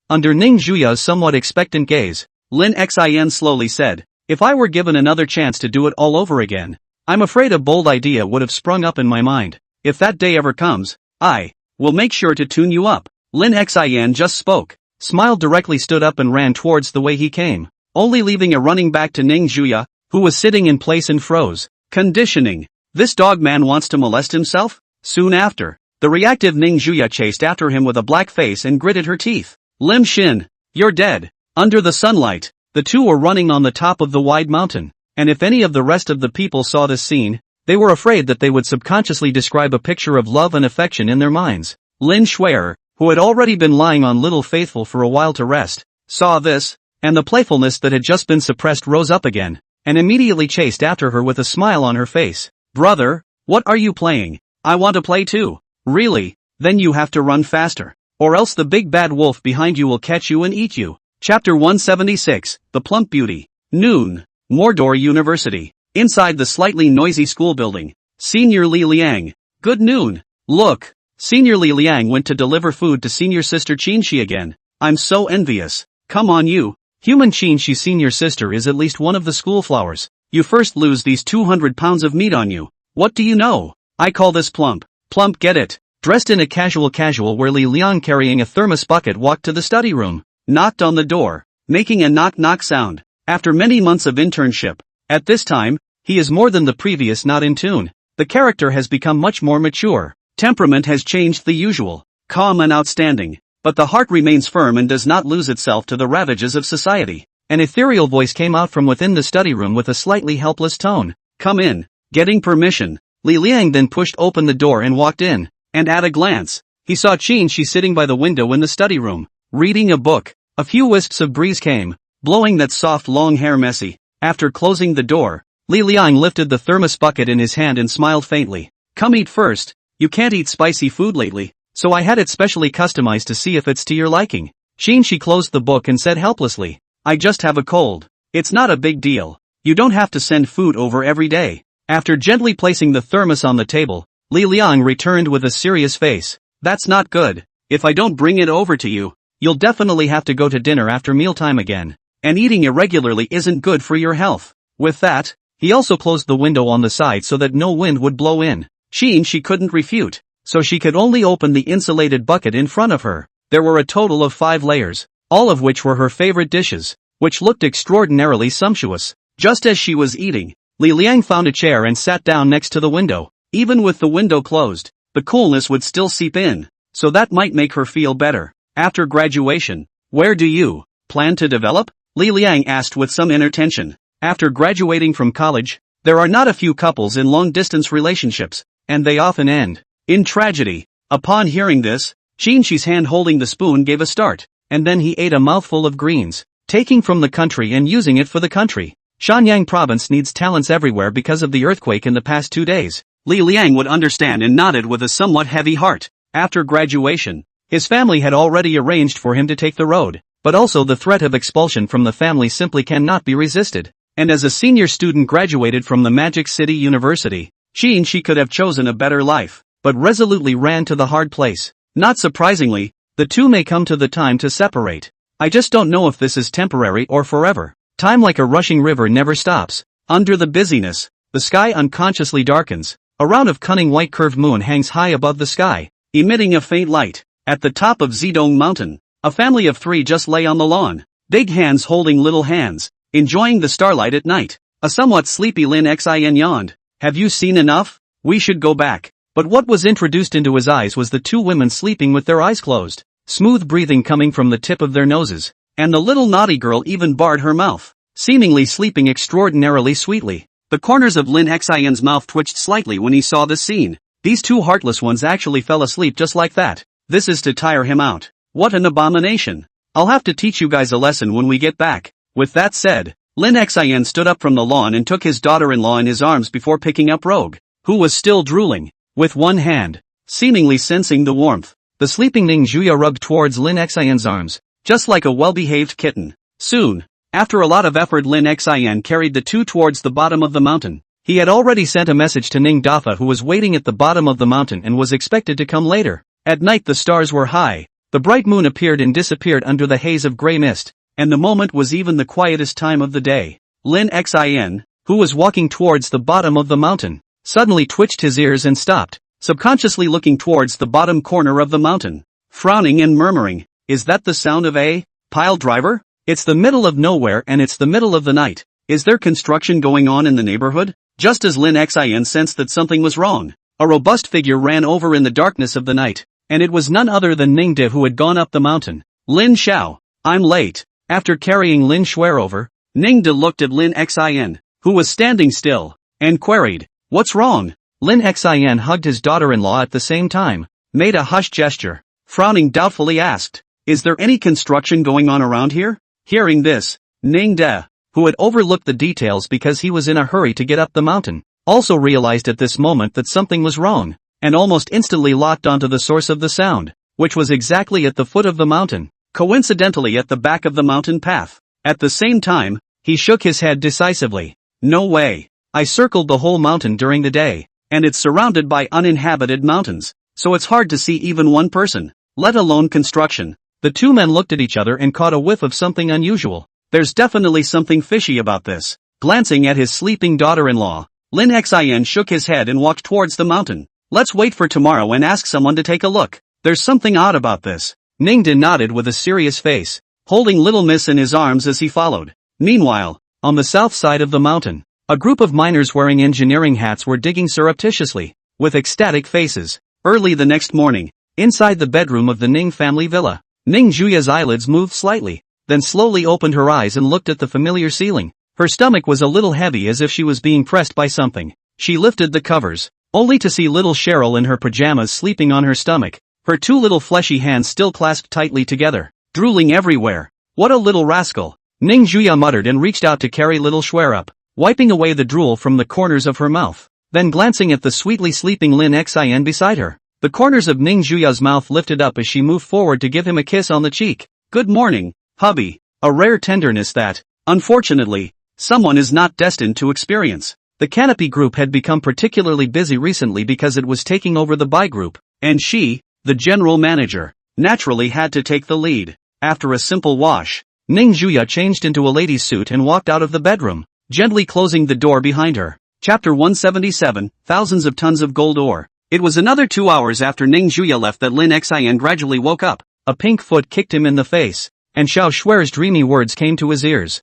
Under Ning Juya's somewhat expectant gaze, Lin Xian slowly said, if I were given another chance to do it all over again, I'm afraid a bold idea would have sprung up in my mind. If that day ever comes, I will make sure to tune you up. Lin Xian just spoke, smiled directly, stood up and ran towards the way he came, only leaving a running back to Ning Juya, who was sitting in place and froze. Conditioning. This dog man wants to molest himself? Soon after, the reactive Ning Juya chased after him with a black face and gritted her teeth. Lim Shin, you're dead. Under the sunlight, the two were running on the top of the wide mountain, and if any of the rest of the people saw this scene, they were afraid that they would subconsciously describe a picture of love and affection in their minds. Lin Shuer, who had already been lying on Little Faithful for a while to rest, saw this, and the playfulness that had just been suppressed rose up again, and immediately chased after her with a smile on her face. Brother, what are you playing? I want to play too. Really? Then you have to run faster, or else the big bad wolf behind you will catch you and eat you. Chapter 176, The Plump Beauty. Noon. Mordor University. Inside the slightly noisy school building, Senior Li Liang. Good noon. Look, Senior Li Liang went to deliver food to Senior Sister Qinshi again. I'm so envious. Come on you. Human Qinshi Senior Sister is at least one of the school flowers. You first lose these 200 pounds of meat on you. What do you know? I call this plump. Plump, get it. Dressed in a casual wear, Li Liang carrying a thermos bucket walked to the study room, knocked on the door, making a knock-knock sound. After many months of internship, at this time, he is more than the previous not in tune. The character has become much more mature. Temperament has changed the usual, calm and outstanding, but the heart remains firm and does not lose itself to the ravages of society. An ethereal voice came out from within the study room with a slightly helpless tone. Come in. Getting permission, Li Liang then pushed open the door and walked in, and at a glance, he saw Qin Shi sitting by the window in the study room, reading a book. A few wisps of breeze came, blowing that soft long hair messy. After closing the door, Li Liang lifted the thermos bucket in his hand and smiled faintly. Come eat first. You can't eat spicy food lately, so I had it specially customized to see if it's to your liking. Qin Shi closed the book and said helplessly, I just have a cold. It's not a big deal. You don't have to send food over every day. After gently placing the thermos on the table, Li Liang returned with a serious face. That's not good. If I don't bring it over to you, you'll definitely have to go to dinner after mealtime again. And eating irregularly isn't good for your health. With that, he also closed the window on the side so that no wind would blow in. Qin Shi couldn't refute, so she could only open the insulated bucket in front of her. There were a total of 5 layers, all of which were her favorite dishes, which looked extraordinarily sumptuous. Just as she was eating, Li Liang found a chair and sat down next to the window. Even with the window closed, the coolness would still seep in, so that might make her feel better. After graduation, where do you plan to develop? Li Liang asked with some inattention. After graduating from college, there are not a few couples in long-distance relationships, and they often end in tragedy. Upon hearing this, Qin Shi's hand holding the spoon gave a start, and then he ate a mouthful of greens, taking from the country and using it for the country. Shenyang province needs talents everywhere because of the earthquake in the past 2 days. Li Liang would understand and nodded with a somewhat heavy heart. After graduation, his family had already arranged for him to take the road, but also the threat of expulsion from the family simply cannot be resisted. And as a senior student graduated from the Magic City University, Qin Shi could have chosen a better life, but resolutely ran to the hard place. Not surprisingly, the two may come to the time to separate. I just don't know if this is temporary or forever. Time like a rushing river never stops. Under the busyness, the sky unconsciously darkens. A round of cunning white curved moon hangs high above the sky, emitting a faint light. At the top of Zidong Mountain, a family of 3 just lay on the lawn, big hands holding little hands, enjoying the starlight at night. A somewhat sleepy Lin Xin yawned. Have you seen enough? We should go back. But what was introduced into his eyes was the 2 women sleeping with their eyes closed, smooth breathing coming from the tip of their noses, and the little naughty girl even barred her mouth, seemingly sleeping extraordinarily sweetly. The corners of Lin Xin's mouth twitched slightly when he saw this scene. These 2 heartless ones actually fell asleep just like that. This is to tire him out. What an abomination. I'll have to teach you guys a lesson when we get back. With that said, Lin Xin stood up from the lawn and took his daughter-in-law in his arms before picking up Rogue, who was still drooling. With one hand, seemingly sensing the warmth, the sleeping Ning Zhuya rubbed towards Lin Xin's arms, just like a well-behaved kitten. Soon, after a lot of effort, Lin Xin carried the 2 towards the bottom of the mountain. He had already sent a message to Ning Dafa, who was waiting at the bottom of the mountain and was expected to come later. At night the stars were high, the bright moon appeared and disappeared under the haze of grey mist, and the moment was even the quietest time of the day. Lin Xin, who was walking towards the bottom of the mountain, suddenly twitched his ears and stopped, subconsciously looking towards the bottom corner of the mountain, frowning and murmuring, is that the sound of a pile driver? It's the middle of nowhere and it's the middle of the night. Is there construction going on in the neighborhood? Just as Lin Xin sensed that something was wrong, a robust figure ran over in the darkness of the night, and it was none other than Ning De, who had gone up the mountain. Lin Xiao, I'm late. After carrying Lin Xuer over, Ning De looked at Lin Xin, who was standing still, and queried, what's wrong? Lin Xin hugged his daughter-in-law at the same time, made a hush gesture, frowning doubtfully asked, is there any construction going on around here? Hearing this, Ning De, who had overlooked the details because he was in a hurry to get up the mountain, also realized at this moment that something was wrong, and almost instantly locked onto the source of the sound, which was exactly at the foot of the mountain, coincidentally at the back of the mountain path. At the same time, he shook his head decisively. No way. I circled the whole mountain during the day, and it's surrounded by uninhabited mountains, so it's hard to see even one person, let alone construction. The 2 men looked at each other and caught a whiff of something unusual. There's definitely something fishy about this. Glancing at his sleeping daughter-in-law, Lin Xin shook his head and walked towards the mountain. Let's wait for tomorrow and ask someone to take a look. There's something odd about this. Ningde nodded with a serious face, holding little miss in his arms as he followed. Meanwhile, on the south side of the mountain, a group of miners wearing engineering hats were digging surreptitiously, with ecstatic faces. Early the next morning, inside the bedroom of the Ning family villa, Ning Juya's eyelids moved slightly, then slowly opened her eyes and looked at the familiar ceiling. Her stomach was a little heavy as if she was being pressed by something. She lifted the covers, only to see little Cheryl in her pajamas sleeping on her stomach, her two little fleshy hands still clasped tightly together, drooling everywhere. What a little rascal! Ning Juya muttered and reached out to carry little Schwer up, wiping away the drool from the corners of her mouth. Then glancing at the sweetly sleeping Lin Xin beside her, the corners of Ning Juya's mouth lifted up as she moved forward to give him a kiss on the cheek. Good morning, hubby. A rare tenderness that, unfortunately, someone is not destined to experience. The Canopy Group had become particularly busy recently because it was taking over the Bai Group, and she, the general manager, naturally had to take the lead. After a simple wash, Ning Juya changed into a lady's suit and walked out of the bedroom, gently closing the door behind her. Chapter 177, Thousands of Tons of Gold Ore. It was another 2 hours after Ning Juya left that Lin Xin gradually woke up. A pink foot kicked him in the face, and Xiao Schwer's dreamy words came to his ears.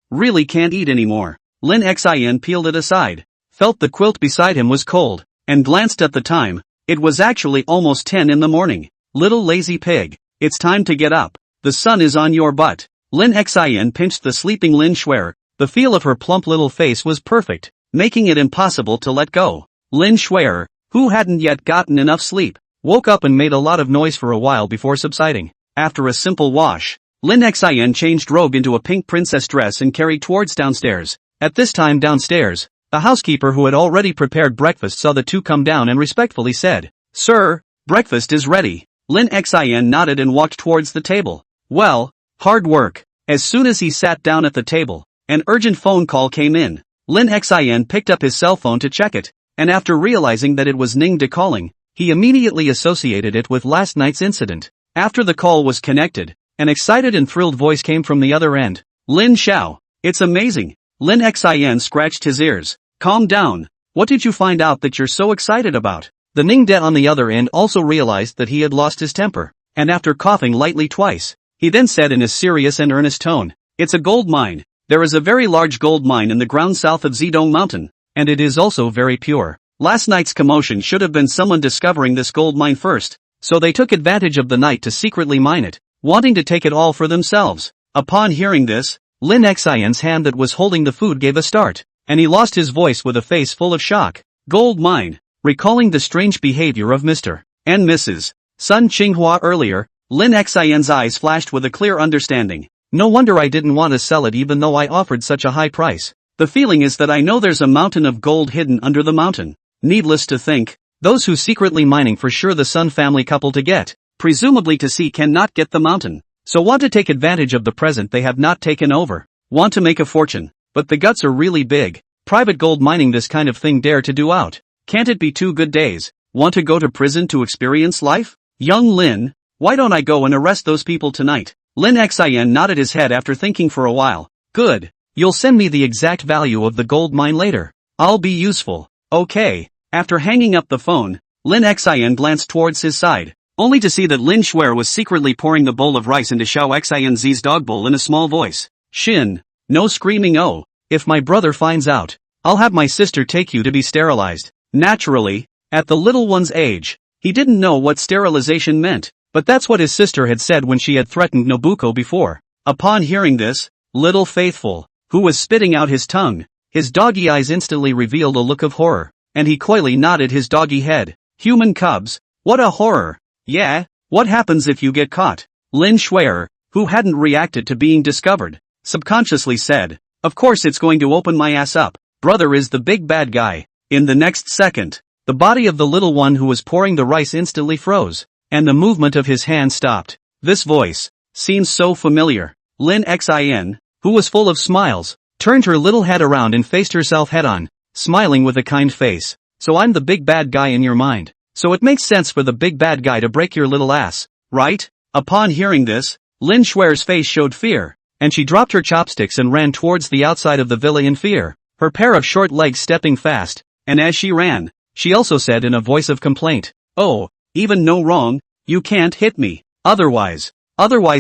Really can't eat anymore. Lin Xin peeled it aside, felt the quilt beside him was cold, and glanced at the time. It was actually almost 10 in the morning. Little lazy pig, it's time to get up. The sun is on your butt. Lin Xin pinched the sleeping Lin Schwer. The feel of her plump little face was perfect, making it impossible to let go. Lin Schwer, who hadn't yet gotten enough sleep, woke up and made a lot of noise for a while before subsiding. After a simple wash, Lin Xin changed robe into a pink princess dress and carried towards downstairs. At this time downstairs, the housekeeper who had already prepared breakfast saw the two come down and respectfully said, "Sir, breakfast is ready." Lin Xin nodded and walked towards the table. Well, hard work. As soon as he sat down at the table, an urgent phone call came in. Lin Xin picked up his cell phone to check it, and after realizing that it was Ningde calling, he immediately associated it with last night's incident. After the call was connected, an excited and thrilled voice came from the other end. Lin Xiao, it's amazing. Lin Xin scratched his ears. Calm down. What did you find out that you're so excited about? The Ningde on the other end also realized that he had lost his temper, and after coughing lightly twice, he then said in a serious and earnest tone, "It's a gold mine. There is a very large gold mine in the ground south of Zidong Mountain, and it is also very pure. Last night's commotion should have been someone discovering this gold mine first, so they took advantage of the night to secretly mine it, wanting to take it all for themselves." Upon hearing this, Lin Xion's hand that was holding the food gave a start, and he lost his voice with a face full of shock. Gold mine. Recalling the strange behavior of Mr. and Mrs. Sun Qinghua earlier, Lin Xion's eyes flashed with a clear understanding. No wonder I didn't want to sell it even though I offered such a high price. The feeling is that I know there's a mountain of gold hidden under the mountain. Needless to think, those who secretly mining for sure the Sun family couple to get, presumably to see cannot get the mountain, so want to take advantage of the present they have not taken over, want to make a fortune, but the guts are really big. Private gold mining this kind of thing dare to do out. Can't it be 2 good days? Want to go to prison to experience life? Young Lin, why don't I go and arrest those people tonight? Lin Xian nodded his head after thinking for a while. Good. You'll send me the exact value of the gold mine later. I'll be useful. Okay. After hanging up the phone, Lin Xian glanced towards his side, only to see that Lin Schwer was secretly pouring the bowl of rice into Xiao Xian's dog bowl in a small voice. Shin, no screaming. Oh, if my brother finds out, I'll have my sister take you to be sterilized. Naturally, at the little one's age, he didn't know what sterilization meant, but that's what his sister had said when she had threatened Nobuko before. Upon hearing this, little Faithful, who was spitting out his tongue, his doggy eyes instantly revealed a look of horror, and he coyly nodded his doggy head. Human cubs, what a horror. Yeah, what happens if you get caught? Lin Schwer, who hadn't reacted to being discovered, subconsciously said, of course it's going to open my ass up. Brother is the big bad guy. In the next second, the body of the little one who was pouring the rice instantly froze, and the movement of his hand stopped. This voice seems so familiar. Lin Xin, who was full of smiles, turned her little head around and faced herself head-on, smiling with a kind face. So I'm the big bad guy in your mind. So it makes sense for the big bad guy to break your little ass, right? Upon hearing this, Lin Schwer's face showed fear, and she dropped her chopsticks and ran towards the outside of the villa in fear, her pair of short legs stepping fast, and as she ran, she also said in a voice of complaint. Oh, even no wrong, you can't hit me. Otherwise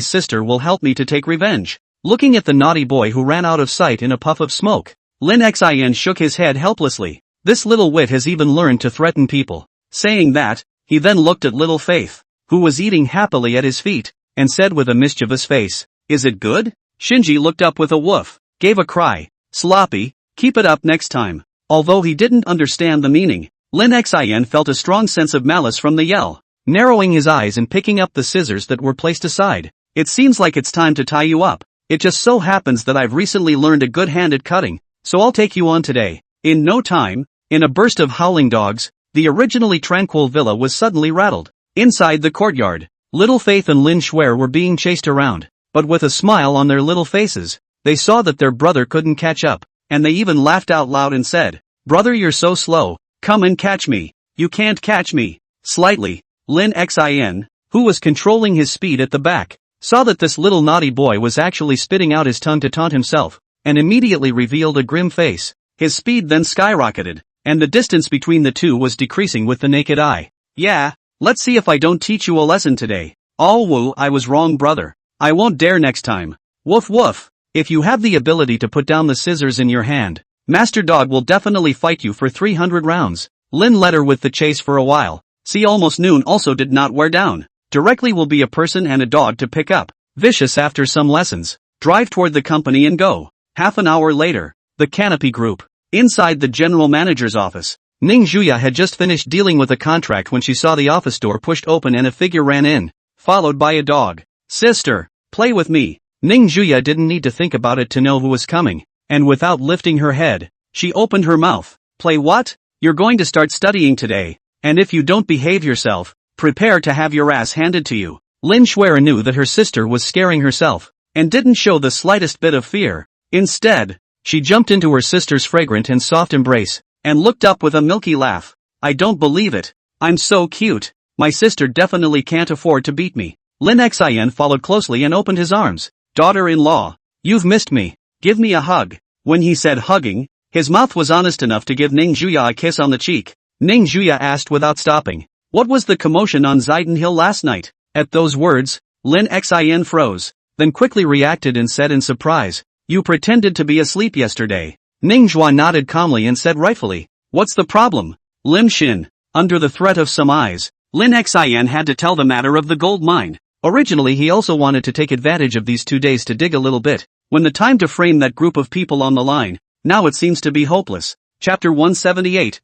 sister will help me to take revenge. Looking at the naughty boy who ran out of sight in a puff of smoke, Lin Xin shook his head helplessly. This little wit has even learned to threaten people. Saying that, he then looked at little Faith, who was eating happily at his feet, and said with a mischievous face, "Is it good?" Shinji looked up with a woof, gave a cry. "Sloppy, keep it up next time." Although he didn't understand the meaning, Lin Xin felt a strong sense of malice from the yell. Narrowing his eyes and picking up the scissors that were placed aside. "It seems like it's time to tie you up. It just so happens that I've recently learned a good hand at cutting, so I'll take you on today." In no time, in a burst of howling dogs, the originally tranquil villa was suddenly rattled. Inside the courtyard, little Faith and Lin Shuer were being chased around, but with a smile on their little faces, they saw that their brother couldn't catch up, and they even laughed out loud and said, "Brother, you're so slow, come and catch me." "You can't catch me." Slightly, Lin Xin, who was controlling his speed at the back, saw that this little naughty boy was actually spitting out his tongue to taunt himself, and immediately revealed a grim face. His speed then skyrocketed, and the distance between the two was decreasing with the naked eye. "Yeah, let's see if I don't teach you a lesson today." "Oh woo, I was wrong brother. I won't dare next time." Woof woof. If you have the ability to put down the scissors in your hand, Master Dog will definitely fight you for 300 rounds. Lin led her with the chase for a while. See, almost noon also did not wear down. Directly will be a person and a dog to pick up. Vicious after some lessons. Drive toward the company and go. Half an hour later, the Canopy Group. Inside the general manager's office, Ning Juya had just finished dealing with a contract when she saw the office door pushed open and a figure ran in, followed by a dog. "Sister, play with me." Ning Juya didn't need to think about it to know who was coming, and without lifting her head, she opened her mouth. "Play what? You're going to start studying today, and if you don't behave yourself, prepare to have your ass handed to you." Lin Shuer knew that her sister was scaring herself, and didn't show the slightest bit of fear. Instead, she jumped into her sister's fragrant and soft embrace, and looked up with a milky laugh. "I don't believe it. I'm so cute. My sister definitely can't afford to beat me." Lin Xin followed closely and opened his arms. "Daughter-in-law, you've missed me. Give me a hug." When he said hugging, his mouth was honest enough to give Ning Juya a kiss on the cheek. Ning Juya asked without stopping, "What was the commotion on Ziden Hill last night?" At those words, Lin Xin froze, then quickly reacted and said in surprise, "You pretended to be asleep yesterday." Ning Zhuan nodded calmly and said rightfully, "What's the problem?" Lim Xin, under the threat of some eyes, Lin Xin had to tell the matter of the gold mine. Originally he also wanted to take advantage of these 2 days to dig a little bit, when the time to frame that group of people on the line. Now it seems to be hopeless. Chapter 178,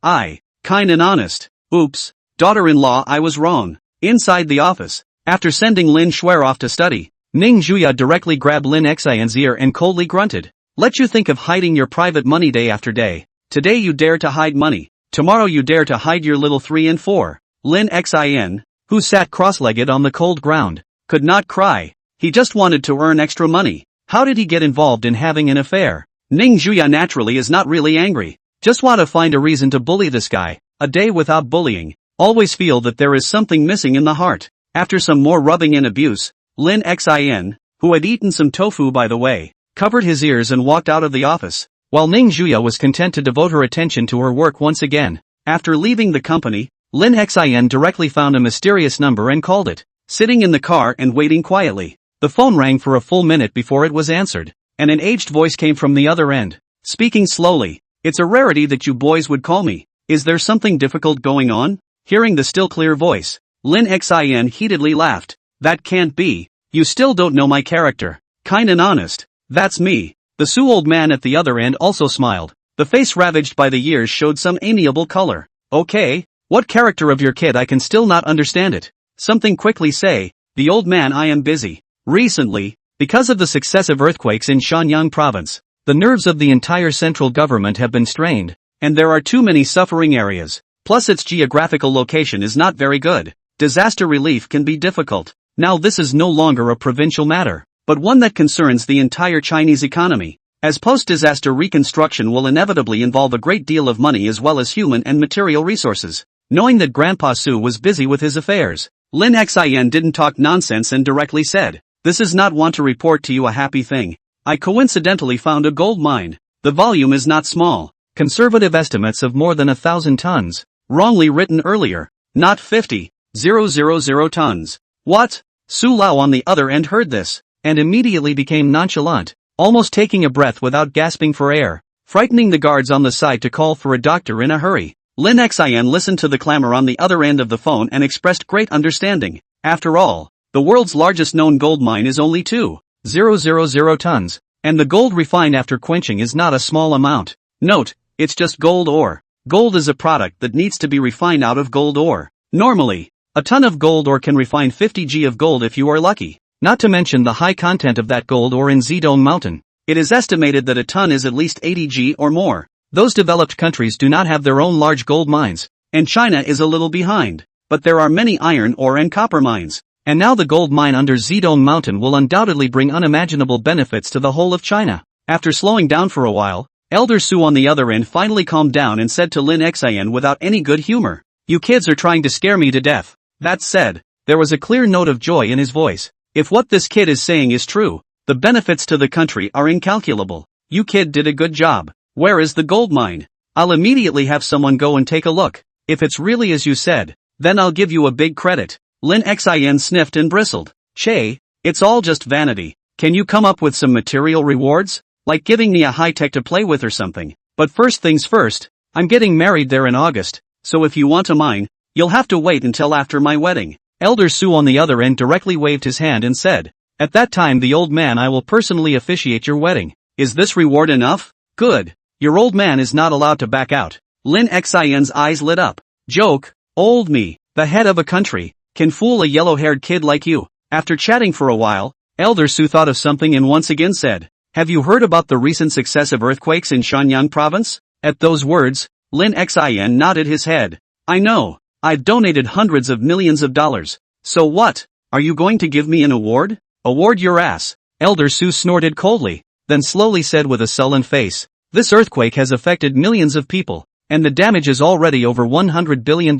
kind and honest. Oops, daughter-in-law, I was wrong. Inside the office, after sending Lin Shuer off to study, Ning Juya directly grabbed Lin Xin's ear and coldly grunted. "Let you think of hiding your private money day after day. Today you dare to hide money. Tomorrow you dare to hide your little 3 and 4. Lin Xin, who sat cross-legged on the cold ground, could not cry. He just wanted to earn extra money. How did he get involved in having an affair? Ning Juya naturally is not really angry. Just want to find a reason to bully this guy. A day without bullying. Always feel that there is something missing in the heart. After some more rubbing and abuse, Lin Xin, who had eaten some tofu by the way, covered his ears and walked out of the office, while Ning Juya was content to devote her attention to her work once again. After leaving the company, Lin Xin directly found a mysterious number and called it. Sitting in the car and waiting quietly, the phone rang for a full minute before it was answered, and an aged voice came from the other end, speaking slowly. "It's a rarity that you boys would call me. Is there something difficult going on?" Hearing the still clear voice, Lin Xin heatedly laughed. "That can't be. You still don't know my character. Kind and honest. That's me." The Sioux old man at the other end also smiled. The face ravaged by the years showed some amiable color. "Okay, what character of your kid? I can still not understand it." "Something quickly say." The old man, "I am busy. Recently, because of the successive earthquakes in Shenyang province, the nerves of the entire central government have been strained, and there are too many suffering areas. Plus its geographical location is not very good. Disaster relief can be difficult. Now this is no longer a provincial matter, but one that concerns the entire Chinese economy, as post-disaster reconstruction will inevitably involve a great deal of money as well as human and material resources." Knowing that Grandpa Su was busy with his affairs, Lin Xin didn't talk nonsense and directly said, "This is not want to report to you a happy thing. I coincidentally found a gold mine. The volume is not small. Conservative estimates of more than 1,000 tons. Wrongly written earlier. Not 50,000 tons. What? Su Lao on the other end heard this, and immediately became nonchalant, almost taking a breath without gasping for air, frightening the guards on the side to call for a doctor in a hurry. Lin Xin listened to the clamor on the other end of the phone and expressed great understanding. After all, the world's largest known gold mine is only 2,000 tons, and the gold refined after quenching is not a small amount. Note, it's just gold ore. Gold is a product that needs to be refined out of gold ore. Normally, a ton of gold ore can refine 50 g of gold if you are lucky, not to mention the high content of that gold ore in Zedong Mountain. It is estimated that a ton is at least 80 g or more. Those developed countries do not have their own large gold mines, and China is a little behind. But there are many iron ore and copper mines, and now the gold mine under Zedong Mountain will undoubtedly bring unimaginable benefits to the whole of China. After slowing down for a while, Elder Su on the other end finally calmed down and said to Lin Xin without any good humor, "You kids are trying to scare me to death." That said, there was a clear note of joy in his voice. If what this kid is saying is true, the benefits to the country are incalculable. You kid did a good job. Where is the gold mine? I'll immediately have someone go and take a look. If it's really as you said, then I'll give you a big credit. Lin Xin sniffed and bristled. Che, it's all just vanity. Can you come up with some material rewards? Like giving me a high-tech to play with or something. But first things first, I'm getting married there in August, so if you want a mine, you'll have to wait until after my wedding. Elder Su on the other end directly waved his hand and said, "At that time the old man I will personally officiate your wedding. Is this reward enough? Good. Your old man is not allowed to back out." Lin Xin's eyes lit up. Joke, old me, the head of a country, can fool a yellow-haired kid like you. After chatting for a while, Elder Su thought of something and once again said, "Have you heard about the recent successive earthquakes in Shenyang province?" At those words, Lin Xin nodded his head. "I know. I've donated hundreds of millions of dollars. So what? Are you going to give me an award?" "Award your ass." Elder Su snorted coldly, then slowly said with a sullen face, "This earthquake has affected millions of people, and the damage is already over $100 billion.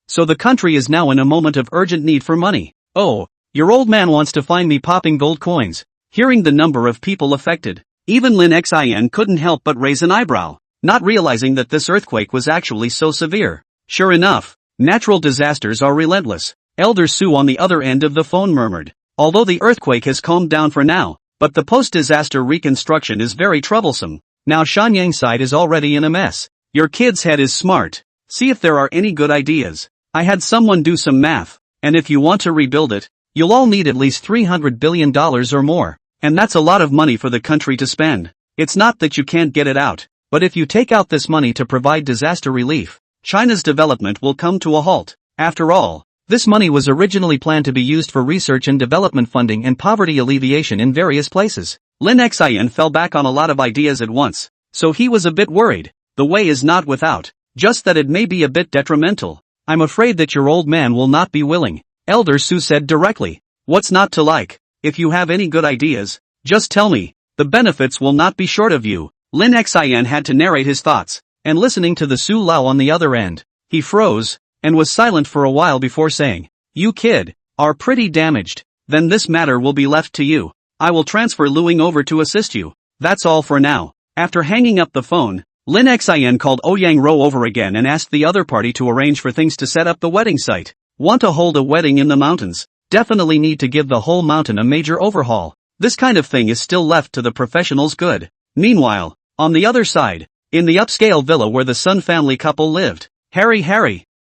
So the country is now in a moment of urgent need for money. Oh, your old man wants to find me popping gold coins." Hearing the number of people affected, even Lin Xin couldn't help but raise an eyebrow, not realizing that this earthquake was actually so severe. Sure enough, natural disasters are relentless. Elder Su on the other end of the phone murmured, "Although the earthquake has calmed down for now, but the post-disaster reconstruction is very troublesome. Now Shenyang side is already in a mess. Your kid's head is smart. See if there are any good ideas. I had someone do some math, and if you want to rebuild it, you'll all need at least $300 billion or more. And that's a lot of money for the country to spend. It's not that you can't get it out, but if you take out this money to provide disaster relief, China's development will come to a halt. After all, this money was originally planned to be used for research and development funding and poverty alleviation in various places." Lin Xin fell back on a lot of ideas at once, so he was a bit worried. The way is not without, just that it may be a bit detrimental. "I'm afraid that your old man will not be willing," Elder Su said directly. "What's not to like? If you have any good ideas, just tell me. The benefits will not be short of you." Lin Xin had to narrate his thoughts, and listening to the Su Lao on the other end, he froze, and was silent for a while before saying, "You kid, are pretty damaged. Then this matter will be left to you. I will transfer Luing over to assist you. That's all for now." After hanging up the phone, Lin Xin called Ouyang Ro over again and asked the other party to arrange for things to set up the wedding site. Want to hold a wedding in the mountains? Definitely need to give the whole mountain a major overhaul. This kind of thing is still left to the professionals. Good. Meanwhile, on the other side, in the upscale villa where the Sun family couple lived, Harry,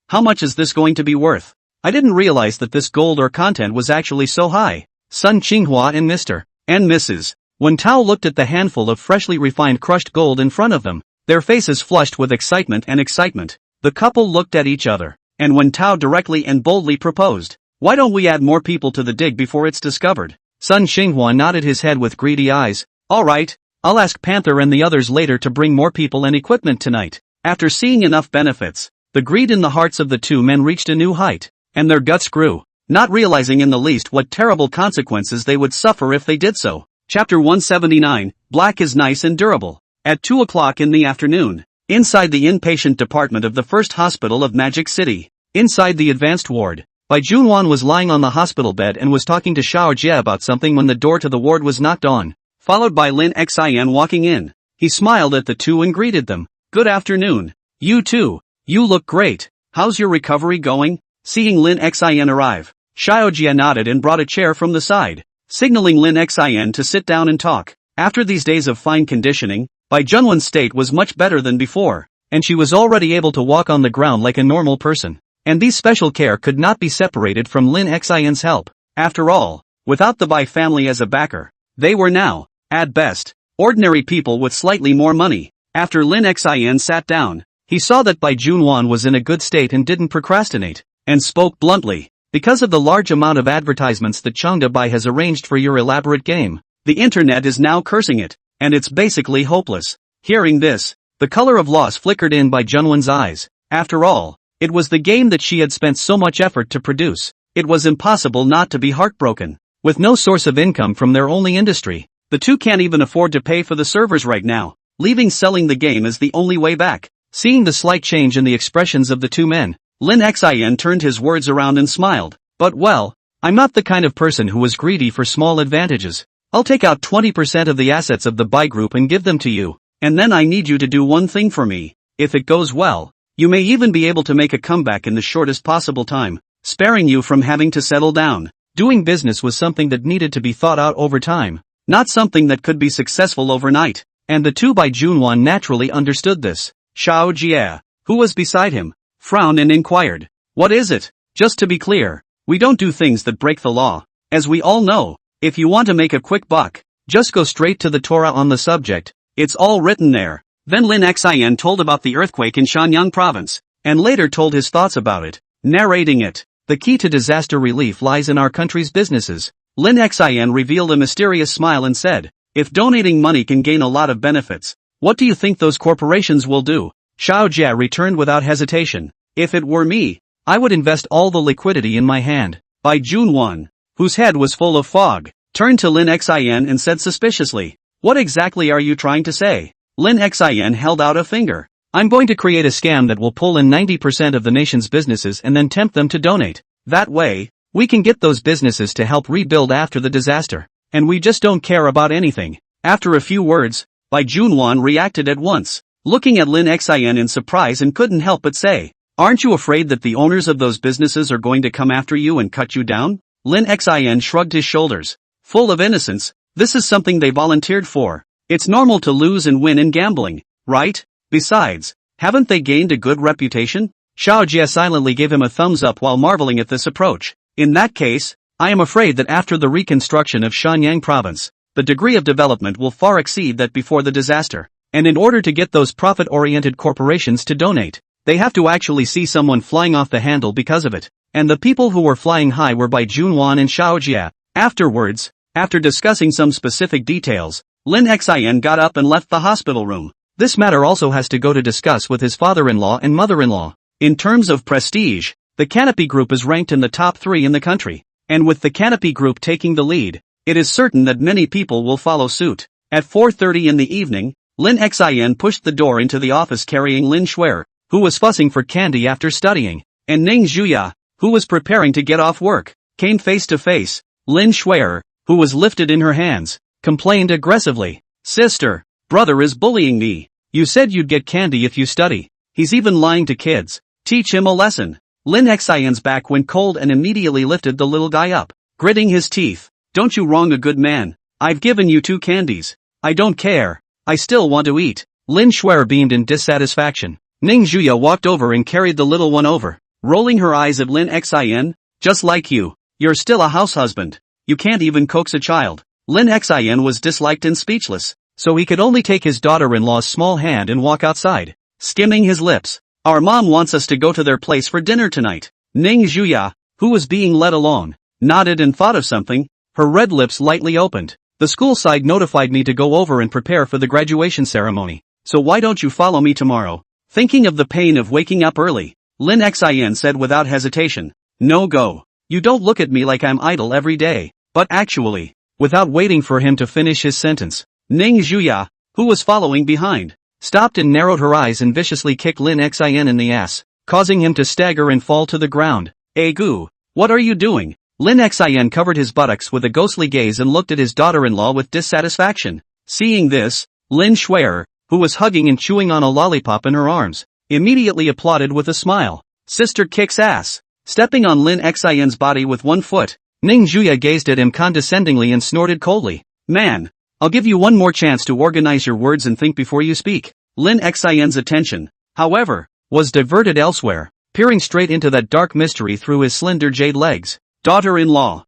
how much is this going to be worth? I didn't realize that this gold or content was actually so high. Sun Qinghua and Mr. and Mrs. Wen Tao looked at the handful of freshly refined crushed gold in front of them, their faces flushed with excitement. The couple looked at each other, and Wen Tao directly and boldly proposed, "Why don't we add more people to the dig before it's discovered?" Sun Xinghua nodded his head with greedy eyes. "All right, I'll ask Panther and the others later to bring more people and equipment tonight." After seeing enough benefits, the greed in the hearts of the two men reached a new height, and their guts grew, not realizing in the least what terrible consequences they would suffer if they did so. Chapter 179, Black is nice and durable. At 2 o'clock in the afternoon, inside the inpatient department of the first hospital of Magic City, inside the advanced ward, Bai Junwan was lying on the hospital bed and was talking to Xiao Jie about something when the door to the ward was knocked on, followed by Lin Xin walking in. He smiled at the two and greeted them. "Good afternoon. You too. You look great." how's your recovery going? Seeing Lin Xin arrive, Xiaojia nodded and brought a chair from the side, signaling Lin Xin to sit down and talk. After these days of fine conditioning, Bai Junwan's state was much better than before, and she was already able to walk on the ground like a normal person. And these special care could not be separated from Lin Xin's help. After all, without the Bai family as a backer, they were now, at best, ordinary people with slightly more money. After Lin Xin sat down, he saw that Bai Junwan was in a good state and didn't procrastinate, and spoke bluntly. Because of the large amount of advertisements that Chengda Bai has arranged for your elaborate game, the internet is now cursing it, and it's basically hopeless. Hearing this, the color of loss flickered in Bai Junwan's eyes. After all, it was the game that she had spent so much effort to produce. It was impossible not to be heartbroken. With no source of income from their only industry, the two can't even afford to pay for the servers right now, leaving selling the game as the only way back. Seeing the slight change in the expressions of the two men, Lin Xin turned his words around and smiled. But well, I'm not the kind of person who is greedy for small advantages. I'll take out 20% of the assets of the Bai group and give them to you, and then I need you to do one thing for me. If it goes well, you may even be able to make a comeback in the shortest possible time, sparing you from having to settle down. Doing business was something that needed to be thought out over time, not something that could be successful overnight, and the two Bai Junwan naturally understood this. Xiao Jie, who was beside him, frowned and inquired, "What is it?" Just to be clear, we don't do things that break the law. As we all know, if you want to make a quick buck, just go straight to the Torah on the subject. It's all written there. Then Lin Xin told about the earthquake in Shenyang province, and later told his thoughts about it, narrating it. The key to disaster relief lies in our country's businesses. Lin Xin revealed a mysterious smile and said, "If donating money can gain a lot of benefits, what do you think those corporations will do?" Xiao Jia returned without hesitation. "If it were me, I would invest all the liquidity in my hand." Bai Junwan, whose head was full of fog, turned to Lin Xin and said suspiciously, "What exactly are you trying to say?" Lin Xin held out a finger. "I'm going to create a scam that will pull in 90% of the nation's businesses and then tempt them to donate. That way, we can get those businesses to help rebuild after the disaster. And we just don't care about anything." After a few words, Bai Junwan reacted at once, looking at Lin Xin in surprise and couldn't help but say, "Aren't you afraid that the owners of those businesses are going to come after you and cut you down?" Lin Xin shrugged his shoulders. Full of innocence, this is something they volunteered for. It's normal to lose and win in gambling, right? Besides, haven't they gained a good reputation? Xiao Jie silently gave him a thumbs up while marveling at this approach. "In that case, I am afraid that after the reconstruction of Shenyang province, the degree of development will far exceed that before the disaster. And in order to get those profit-oriented corporations to donate, they have to actually see someone flying off the handle because of it. And the people who were flying high were Bai Junwan and Xiao Jie." Afterwards, after discussing some specific details, Lin Xin got up and left the hospital room. This matter also has to go to discuss with his father-in-law and mother-in-law. In terms of prestige, the Canopy Group is ranked in the top 3 in the country. And with the Canopy Group taking the lead, it is certain that many people will follow suit. At 4:30 in the evening, Lin Xin pushed the door into the office carrying Lin Shuer, who was fussing for candy after studying, and Ning Zhuya, who was preparing to get off work, came face to face. Lin Shuer, who was lifted in her hands, complained aggressively, "Sister, brother is bullying me. You said you'd get candy if you study. He's even lying to kids. Teach him a lesson." Lin Xion's back went cold and immediately lifted the little guy up, gritting his teeth. "Don't you wrong a good man. I've given you 2 candies. I don't care. I still want to eat." Lin Shuer beamed in dissatisfaction. Ning Zhuya walked over and carried the little one over, rolling her eyes at Lin Xian. "Just like you. You're still a house husband. You can't even coax a child." Lin Xian was disliked and speechless, so he could only take his daughter-in-law's small hand and walk outside, skimming his lips. "Our mom wants us to go to their place for dinner tonight." Ning Zhuya, who was being led along, nodded and thought of something, her red lips lightly opened. "The school side notified me to go over and prepare for the graduation ceremony, so why don't you follow me tomorrow?" Thinking of the pain of waking up early, Lin Xian said without hesitation, "No go. You don't look at me like I'm idle every day." But actually, without waiting for him to finish his sentence, Ning Zhuya, who was following behind, stopped and narrowed her eyes and viciously kicked Lin Xian in the ass, causing him to stagger and fall to the ground. "Egu, what are you doing?" Lin Xian covered his buttocks with a ghostly gaze and looked at his daughter-in-law with dissatisfaction. Seeing this, Lin Shuer, who was hugging and chewing on a lollipop in her arms, immediately applauded with a smile. Sister kicks ass. Stepping on Lin Xin's body with one foot, Ning Juya gazed at him condescendingly and snorted coldly. Man, I'll give you one more chance to organize your words and think before you speak. Lin Xin's attention, however, was diverted elsewhere, peering straight into that dark mystery through his slender jade legs. Daughter-in-law.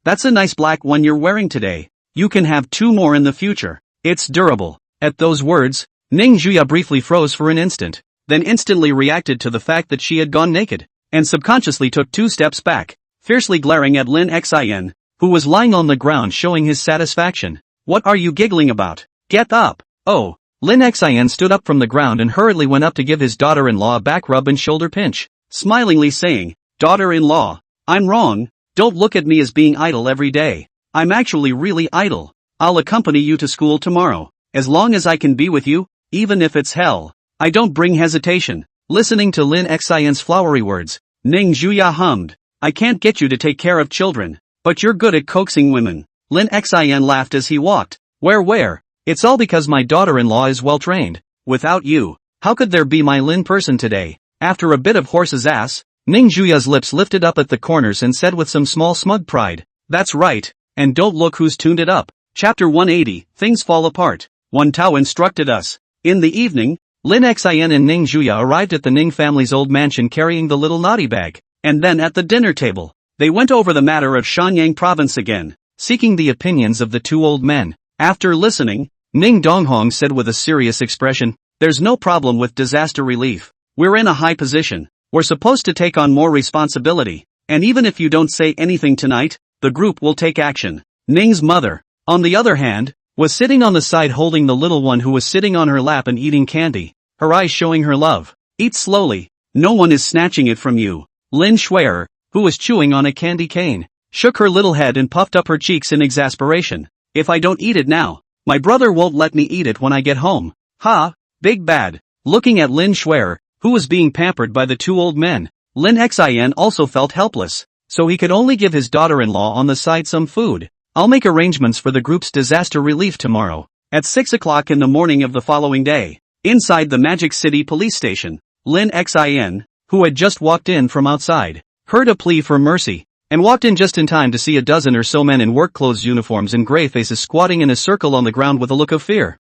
That's a nice black one you're wearing today. You can have 2 more in the future. It's durable. At those words, Ning Juya briefly froze for an instant, then instantly reacted to the fact that she had gone naked, and subconsciously took 2 steps back, fiercely glaring at Lin Xin, who was lying on the ground showing his satisfaction. What are you giggling about? Get up! Oh! Lin Xin stood up from the ground and hurriedly went up to give his daughter-in-law a back rub and shoulder pinch, smilingly saying, Daughter-in-law, I'm wrong, don't look at me as being idle every day. I'm actually really idle. I'll accompany you to school tomorrow, as long as I can be with you, even if it's hell. I don't bring hesitation. Listening to Lin Xin's flowery words, Ning Juya hummed, I can't get you to take care of children, but you're good at coaxing women. Lin Xin laughed as he walked. Where? It's all because my daughter-in-law is well trained. Without you, how could there be my Lin person today? After a bit of horse's ass, Ning Juya's lips lifted up at the corners and said with some small smug pride, That's right, and don't look who's tuned it up. Chapter 180, Things Fall Apart. Wan Tao instructed us. In the evening, Lin Xin and Ning Juya arrived at the Ning family's old mansion carrying the little naughty bag, and then at the dinner table, they went over the matter of Shenyang province again, seeking the opinions of the 2 old men. After listening, Ning Donghong said with a serious expression, There's no problem with disaster relief. We're in a high position. We're supposed to take on more responsibility, and even if you don't say anything tonight, the group will take action. Ning's mother, on the other hand, was sitting on the side holding the little one who was sitting on her lap and eating candy, her eyes showing her love. Eat slowly, no one is snatching it from you. Lin Shuer, who was chewing on a candy cane, shook her little head and puffed up her cheeks in exasperation. If I don't eat it now, my brother won't let me eat it when I get home. Ha, big bad. Looking at Lin Shuer, who was being pampered by the 2 old men, Lin Xin also felt helpless, so he could only give his daughter-in-law on the side some food. I'll make arrangements for the group's disaster relief tomorrow, at 6 o'clock in the morning of the following day. Inside the Magic City police station, Lin Xin, who had just walked in from outside, heard a plea for mercy, and walked in just in time to see a dozen or so men in work clothes uniforms and gray faces squatting in a circle on the ground with a look of fear.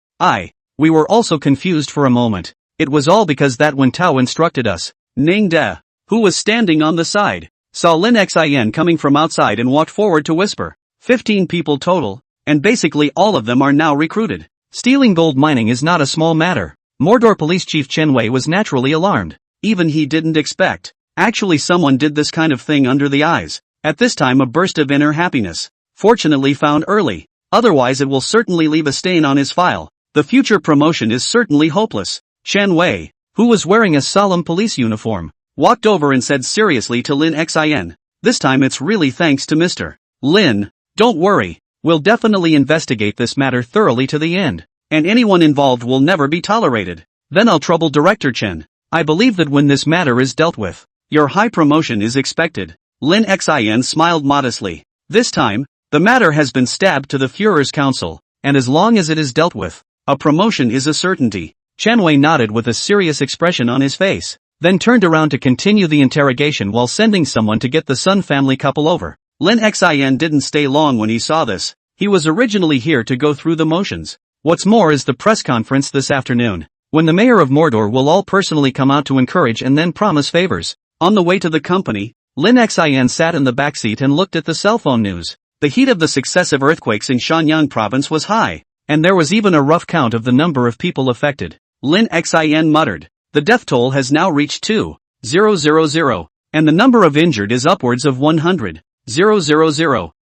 We were also confused for a moment. It was all because that Wan Tao instructed us. Ning De, who was standing on the side, saw Lin Xin coming from outside and walked forward to whisper. 15 people total, and basically all of them are now recruited. Stealing gold mining is not a small matter. Mordor Police Chief Chen Wei was naturally alarmed. Even he didn't expect. Actually someone did this kind of thing under the eyes. At this time a burst of inner happiness. Fortunately found early. Otherwise it will certainly leave a stain on his file. The future promotion is certainly hopeless. Chen Wei, who was wearing a solemn police uniform, walked over and said seriously to Lin Xin. This time it's really thanks to Mr. Lin. Don't worry, we'll definitely investigate this matter thoroughly to the end, and anyone involved will never be tolerated. Then I'll trouble Director Chen. I believe that when this matter is dealt with, your high promotion is expected. Lin Xin smiled modestly. This time, the matter has been stabbed to the Führer's council, and as long as it is dealt with, a promotion is a certainty. Chen Wei nodded with a serious expression on his face, then turned around to continue the interrogation while sending someone to get the Sun family couple over. Lin Xin didn't stay long when he saw this. He was originally here to go through the motions. What's more is the press conference this afternoon, when the mayor of Mordor will all personally come out to encourage and then promise favors. On the way to the company, Lin Xin sat in the backseat and looked at the cell phone news. The heat of the successive earthquakes in Shenyang province was high, and there was even a rough count of the number of people affected. Lin Xin muttered, the death toll has now reached 2,000, and the number of injured is upwards of 100,000,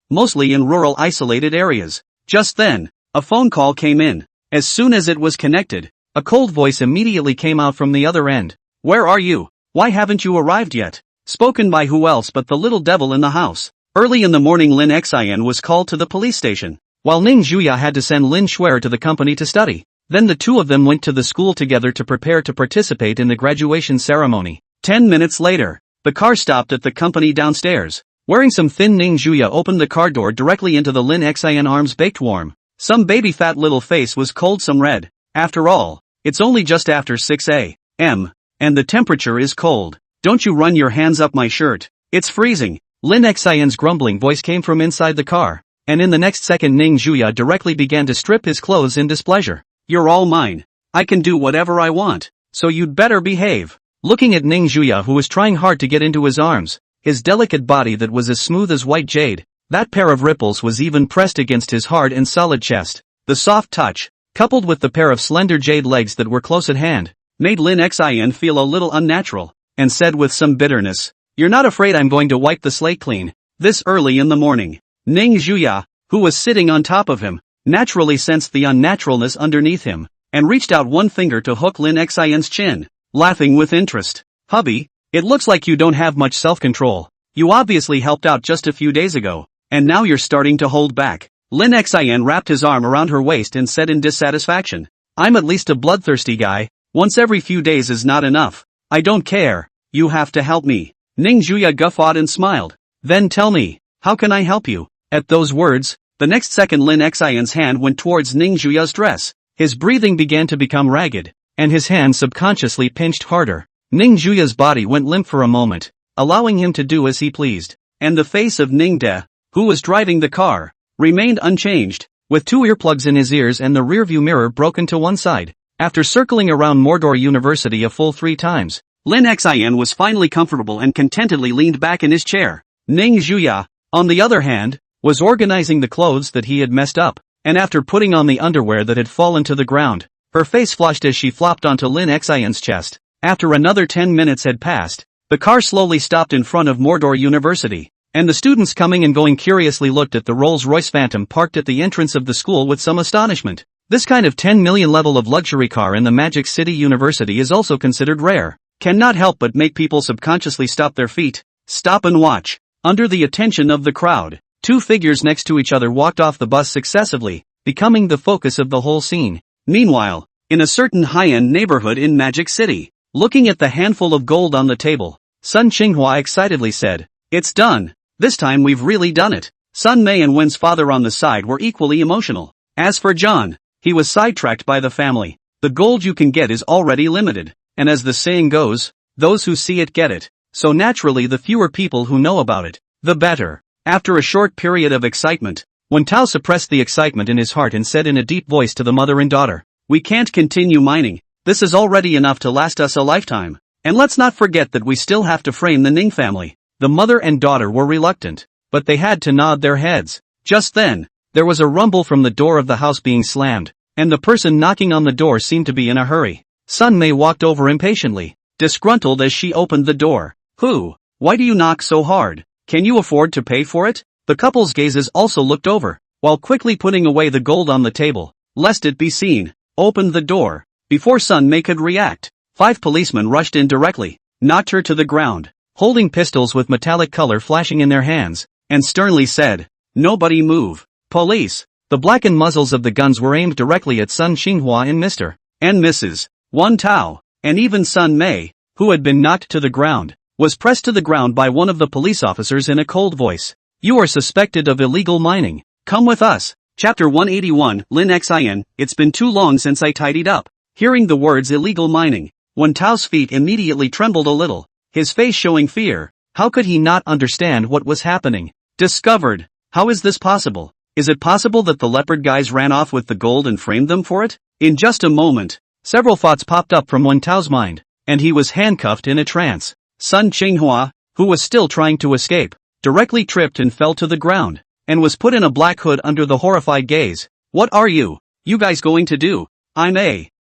mostly in rural isolated areas. Just then, a phone call came in. As soon as it was connected, a cold voice immediately came out from the other end. Where are you? Why haven't you arrived yet? Spoken by who else but the little devil in the house. Early in the morning Lin Xin was called to the police station, while Ning Juya had to send Lin Shuer to the company to study. Then the 2 of them went to the school together to prepare to participate in the graduation ceremony. 10 minutes later, the car stopped at the company downstairs. Wearing some thin Ning Juya opened the car door directly into the Lin Xin arms baked warm. Some baby fat little face was cold some red. After all, it's only just after 6 a.m., and the temperature is cold. Don't you run your hands up my shirt. It's freezing. Lin Xian's grumbling voice came from inside the car, and in the next second Ning Juya directly began to strip his clothes in displeasure. You're all mine. I can do whatever I want, so you'd better behave. Looking at Ning Juya, who was trying hard to get into his arms, his delicate body that was as smooth as white jade, that pair of ripples was even pressed against his hard and solid chest. The soft touch, coupled with the pair of slender jade legs that were close at hand, made Lin Xian feel a little unnatural, and said with some bitterness, "You're not afraid I'm going to wipe the slate clean, this early in the morning?" Ning Juya, who was sitting on top of him, naturally sensed the unnaturalness underneath him, and reached out one finger to hook Lin Xian's chin, laughing with interest. "Hubby, it looks like you don't have much self-control. You obviously helped out just a few days ago, and now you're starting to hold back." Lin Xian wrapped his arm around her waist and said in dissatisfaction, "I'm at least a bloodthirsty guy. Once every few days is not enough. I don't care. You have to help me." Ning Juya guffawed and smiled. "Then tell me, how can I help you?" At those words, the next second Lin Xian's hand went towards Ning Juya's dress. His breathing began to become ragged, and his hand subconsciously pinched harder. Ning Juya's body went limp for a moment, allowing him to do as he pleased, and the face of Ning De, who was driving the car, remained unchanged, with two earplugs in his ears and the rearview mirror broken to one side. After circling around Mordor University a full 3 times, Lin Xian was finally comfortable and contentedly leaned back in his chair. Ning Juya, on the other hand, was organizing the clothes that he had messed up, and after putting on the underwear that had fallen to the ground, her face flushed as she flopped onto Lin Xian's chest. After another 10 minutes had passed, the car slowly stopped in front of Mordor University, and the students coming and going curiously looked at the Rolls-Royce Phantom parked at the entrance of the school with some astonishment. This kind of 10 million level of luxury car in the Magic City University is also considered rare. Cannot help but make people subconsciously stop their feet, stop and watch. Under the attention of the crowd, 2 figures next to each other walked off the bus successively, becoming the focus of the whole scene. Meanwhile, in a certain high-end neighborhood in Magic City, looking at the handful of gold on the table, Sun Qinghua excitedly said, "It's done. This time we've really done it." Sun Mei and Wen's father on the side were equally emotional. As for John, he was sidetracked by the family. The gold you can get is already limited, and as the saying goes, those who see it get it, so naturally the fewer people who know about it, the better. After a short period of excitement, Wen Tao suppressed the excitement in his heart and said in a deep voice to the mother and daughter, "We can't continue mining. This is already enough to last us a lifetime. And let's not forget that we still have to frame the Ning family." The mother and daughter were reluctant, but they had to nod their heads. Just then, there was a rumble from the door of the house being slammed, and the person knocking on the door seemed to be in a hurry. Sun Mei walked over impatiently, disgruntled as she opened the door. "Who? Why do you knock so hard? Can you afford to pay for it?" The couple's gazes also looked over, while quickly putting away the gold on the table, lest it be seen, opened the door. Before Sun Mei could react, 5 policemen rushed in directly, knocked her to the ground, holding pistols with metallic color flashing in their hands, and sternly said, "Nobody move. Police." The blackened muzzles of the guns were aimed directly at Sun Qinghua and Mr. and Mrs. Wen Tao, and even Sun Mei, who had been knocked to the ground, was pressed to the ground by one of the police officers in a cold voice. "You are suspected of illegal mining. Come with us." Chapter 181, Lin Xian, "It's been too long since I tidied up." Hearing the words illegal mining, Wen Tao's feet immediately trembled a little, his face showing fear. How could he not understand what was happening? Discovered. How is this possible? Is it possible that the leopard guys ran off with the gold and framed them for it? In just a moment, several thoughts popped up from Wen Tao's mind, and he was handcuffed in a trance. Sun Qinghua, who was still trying to escape, directly tripped and fell to the ground, and was put in a black hood under the horrified gaze. "What are you guys going to do?"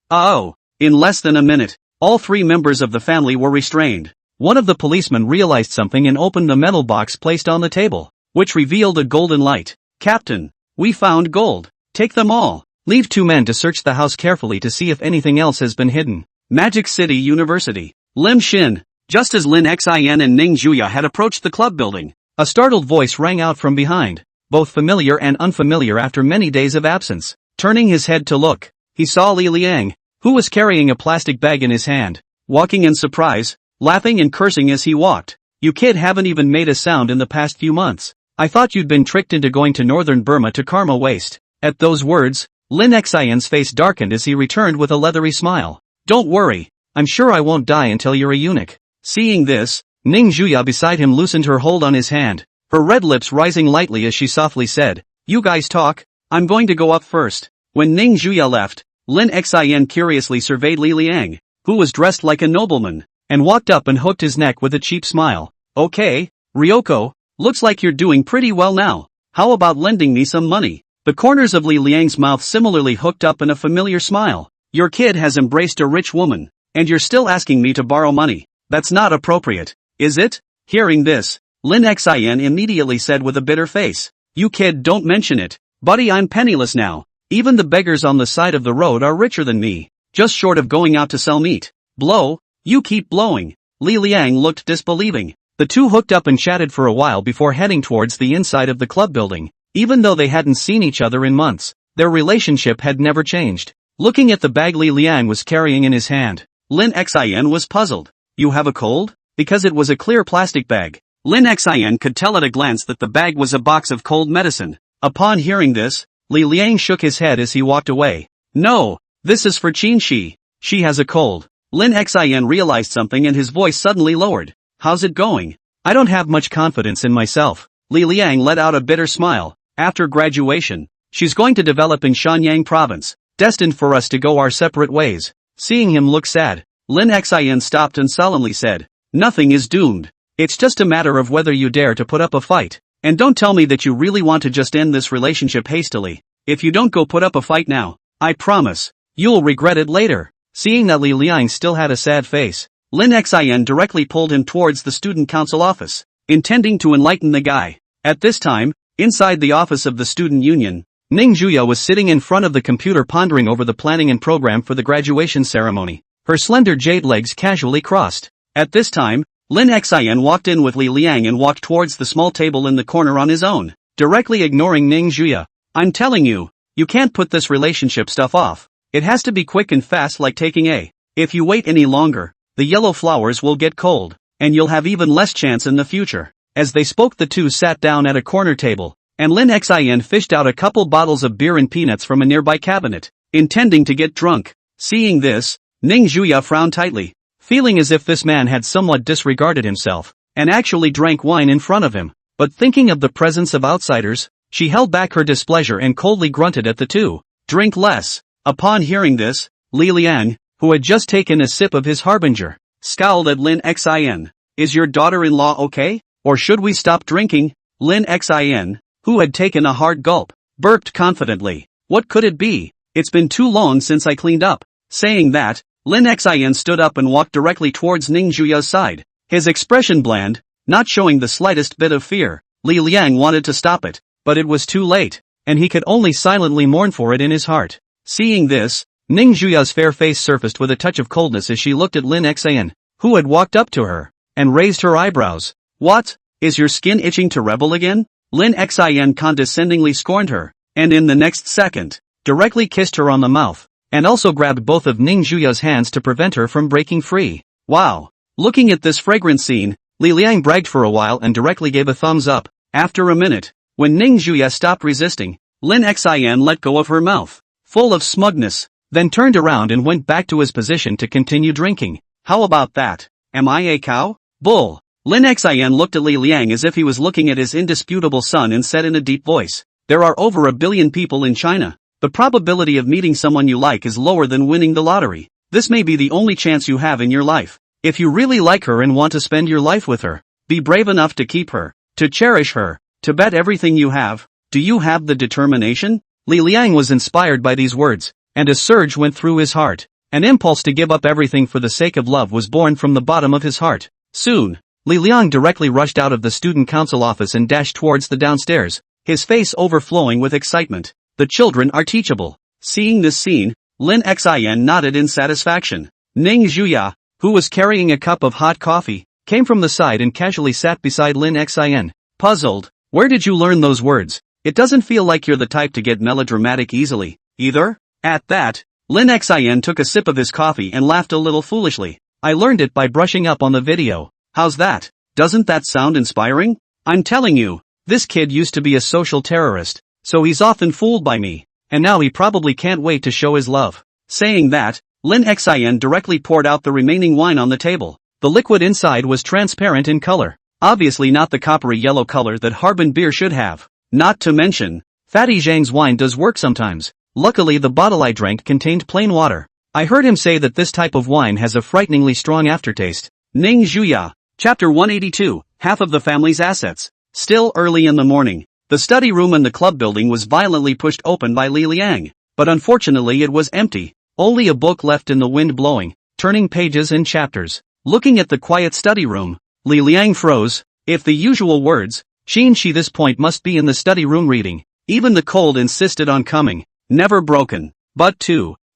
Oh. In less than a minute, all 3 members of the family were restrained. One of the policemen realized something and opened the metal box placed on the table, which revealed a golden light. "Captain, we found gold. Take them all. Leave 2 men to search the house carefully to see if anything else has been hidden." Magic City University. Lim Xin. Just as Lin Xian and Ning Juya had approached the club building, a startled voice rang out from behind, both familiar and unfamiliar after many days of absence. Turning his head to look, he saw Li Liang, who was carrying a plastic bag in his hand, walking in surprise, laughing and cursing as he walked. "You kid haven't even made a sound in the past few months. I thought you'd been tricked into going to northern Burma to Karma Waste." At those words, Lin Xian's face darkened as he returned with a leathery smile. "Don't worry, I'm sure I won't die until you're a eunuch." Seeing this, Ning Juya beside him loosened her hold on his hand, her red lips rising lightly as she softly said, "You guys talk, I'm going to go up first." When Ning Juya left, Lin Xin curiously surveyed Li Liang, who was dressed like a nobleman, and walked up and hooked his neck with a cheap smile. "Okay, Ryoko, looks like you're doing pretty well now. How about lending me some money?" The corners of Li Liang's mouth similarly hooked up in a familiar smile. "Your kid has embraced a rich woman, and you're still asking me to borrow money. That's not appropriate, is it?" Hearing this, Lin Xin immediately said with a bitter face, "You kid, don't mention it, buddy, I'm penniless now. Even the beggars on the side of the road are richer than me, just short of going out to sell meat." "Blow? You keep blowing." Li Liang looked disbelieving. The two hooked up and chatted for a while before heading towards the inside of the club building. Even though they hadn't seen each other in months, their relationship had never changed. Looking at the bag Li Liang was carrying in his hand, Lin Xin was puzzled. "You have a cold?" Because it was a clear plastic bag, Lin Xin could tell at a glance that the bag was a box of cold medicine. Upon hearing this, Li Liang shook his head as he walked away. "No, this is for Qin Shi. She has a cold." Lin Xin realized something and his voice suddenly lowered. "How's it going?" "I don't have much confidence in myself." Li Liang let out a bitter smile. "After graduation, she's going to develop in Shenyang province, destined for us to go our separate ways." Seeing him look sad, Lin Xin stopped and solemnly said, "Nothing is doomed. It's just a matter of whether you dare to put up a fight. And don't tell me that you really want to just end this relationship hastily. If you don't go put up a fight now, I promise, you'll regret it later." Seeing that Li Liang still had a sad face, Lin Xin directly pulled him towards the student council office, intending to enlighten the guy. At this time, inside the office of the student union, Ning Juya was sitting in front of the computer pondering over the planning and program for the graduation ceremony, her slender jade legs casually crossed. At this time, Lin Xin walked in with Li Liang and walked towards the small table in the corner on his own, directly ignoring Ning Juya. "I'm telling you, you can't put this relationship stuff off. It has to be quick and fast like taking a. If you wait any longer, the yellow flowers will get cold, and you'll have even less chance in the future." As they spoke, the two sat down at a corner table, and Lin Xin fished out a couple bottles of beer and peanuts from a nearby cabinet, intending to get drunk. Seeing this, Ning Juya frowned tightly, feeling as if this man had somewhat disregarded himself, and actually drank wine in front of him. But thinking of the presence of outsiders, she held back her displeasure and coldly grunted at the two. "Drink less." Upon hearing this, Li Liang, who had just taken a sip of his harbinger, scowled at Lin Xin. "Is your daughter-in-law okay? Or should we stop drinking?" Lin Xin, who had taken a hard gulp, burped confidently. "What could it be? It's been too long since I cleaned up." Saying that, Lin Xin stood up and walked directly towards Ning Juya's side, his expression bland, not showing the slightest bit of fear. Li Liang wanted to stop it, but it was too late, and he could only silently mourn for it in his heart. Seeing this, Ning Juya's fair face surfaced with a touch of coldness as she looked at Lin Xin, who had walked up to her, and raised her eyebrows. "What? Is your skin itching to rebel again?" Lin Xin condescendingly scorned her, and in the next second, directly kissed her on the mouth, and also grabbed both of Ning Juya's hands to prevent her from breaking free. Wow! Looking at this fragrant scene, Li Liang bragged for a while and directly gave a thumbs up. After a minute, when Ning Juya stopped resisting, Lin Xin let go of her mouth, full of smugness, then turned around and went back to his position to continue drinking. "How about that? Am I a cow? Bull." Lin Xin looked at Li Liang as if he was looking at his indisputable son and said in a deep voice, "There are over 1 billion people in China. The probability of meeting someone you like is lower than winning the lottery. This may be the only chance you have in your life. If you really like her and want to spend your life with her, be brave enough to keep her, to cherish her, to bet everything you have. Do you have the determination?" Li Liang was inspired by these words, and a surge went through his heart. An impulse to give up everything for the sake of love was born from the bottom of his heart. Soon, Li Liang directly rushed out of the student council office and dashed towards the downstairs, his face overflowing with excitement. The children are teachable. Seeing this scene, Lin Xin nodded in satisfaction. Ning Juya, who was carrying a cup of hot coffee, came from the side and casually sat beside Lin Xin. Puzzled, "Where did you learn those words? It doesn't feel like you're the type to get melodramatic easily, either." At that, Lin Xin took a sip of his coffee and laughed a little foolishly. "I learned it by brushing up on the video. How's that? Doesn't that sound inspiring? I'm telling you, this kid used to be a social terrorist, so he's often fooled by me, and now he probably can't wait to show his love." Saying that, Lin Xin directly poured out the remaining wine on the table. The liquid inside was transparent in color. Obviously not the coppery yellow color that Harbin beer should have. Not to mention, Fatty Zhang's wine does work sometimes. Luckily the bottle I drank contained plain water. I heard him say that this type of wine has a frighteningly strong aftertaste. Ning Zhuya. Chapter 182, Half of the Family's Assets. Still early in the morning. The study room in the club building was violently pushed open by Li Liang, but unfortunately it was empty. Only a book left in the wind blowing, turning pages and chapters. Looking at the quiet study room, Li Liang froze. If the usual words, Qin this point must be in the study room reading. Even the cold insisted on coming. Never broken. But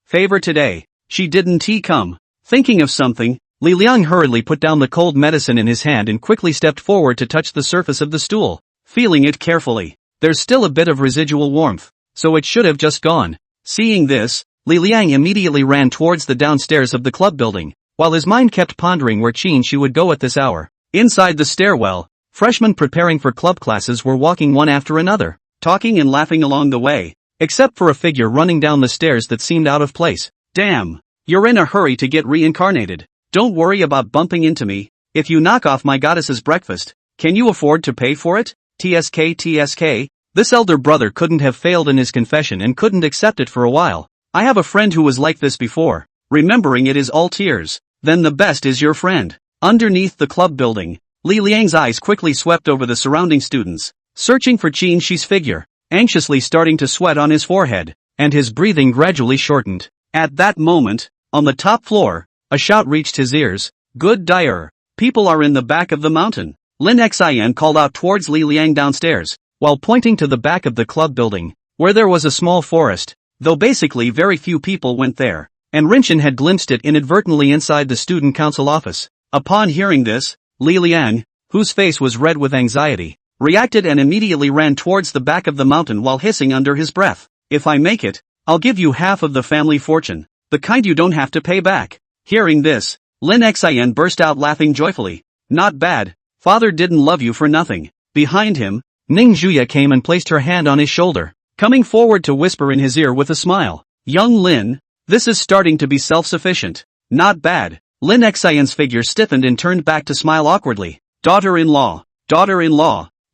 favor today. She didn't come. Thinking of something, Li Liang hurriedly put down the cold medicine in his hand and quickly stepped forward to touch the surface of the stool. Feeling it carefully. There's still a bit of residual warmth, so it should have just gone. Seeing this, Li Liang immediately ran towards the downstairs of the club building, while his mind kept pondering where Qin would go at this hour. Inside the stairwell, freshmen preparing for club classes were walking one after another, talking and laughing along the way, except for a figure running down the stairs that seemed out of place. Damn! You're in a hurry to get reincarnated. Don't worry about bumping into me. If you knock off my goddess's breakfast, can you afford to pay for it? TSK. This elder brother couldn't have failed in his confession and couldn't accept it for a while. I have a friend who was like this before. Remembering it is all tears. Then the best is your friend. Underneath the club building, Li Liang's eyes quickly swept over the surrounding students, searching for Qin figure, anxiously starting to sweat on his forehead, and his breathing gradually shortened. At that moment, on the top floor, a shout reached his ears. Good dire. People are in the back of the mountain. Lin Xian called out towards Li Liang downstairs, while pointing to the back of the club building, where there was a small forest, though basically very few people went there, and Rinchen had glimpsed it inadvertently inside the student council office. Upon hearing this, Li Liang, whose face was red with anxiety, reacted and immediately ran towards the back of the mountain while hissing under his breath. If I make it, I'll give you half of the family fortune, the kind you don't have to pay back. Hearing this, Lin Xian burst out laughing joyfully. Not bad. Father didn't love you for nothing. Behind him, Ning Zhuya came and placed her hand on his shoulder, coming forward to whisper in his ear with a smile. Young Lin, this is starting to be self-sufficient. Not bad. Lin Xian's figure stiffened and turned back to smile awkwardly. Daughter-in-law,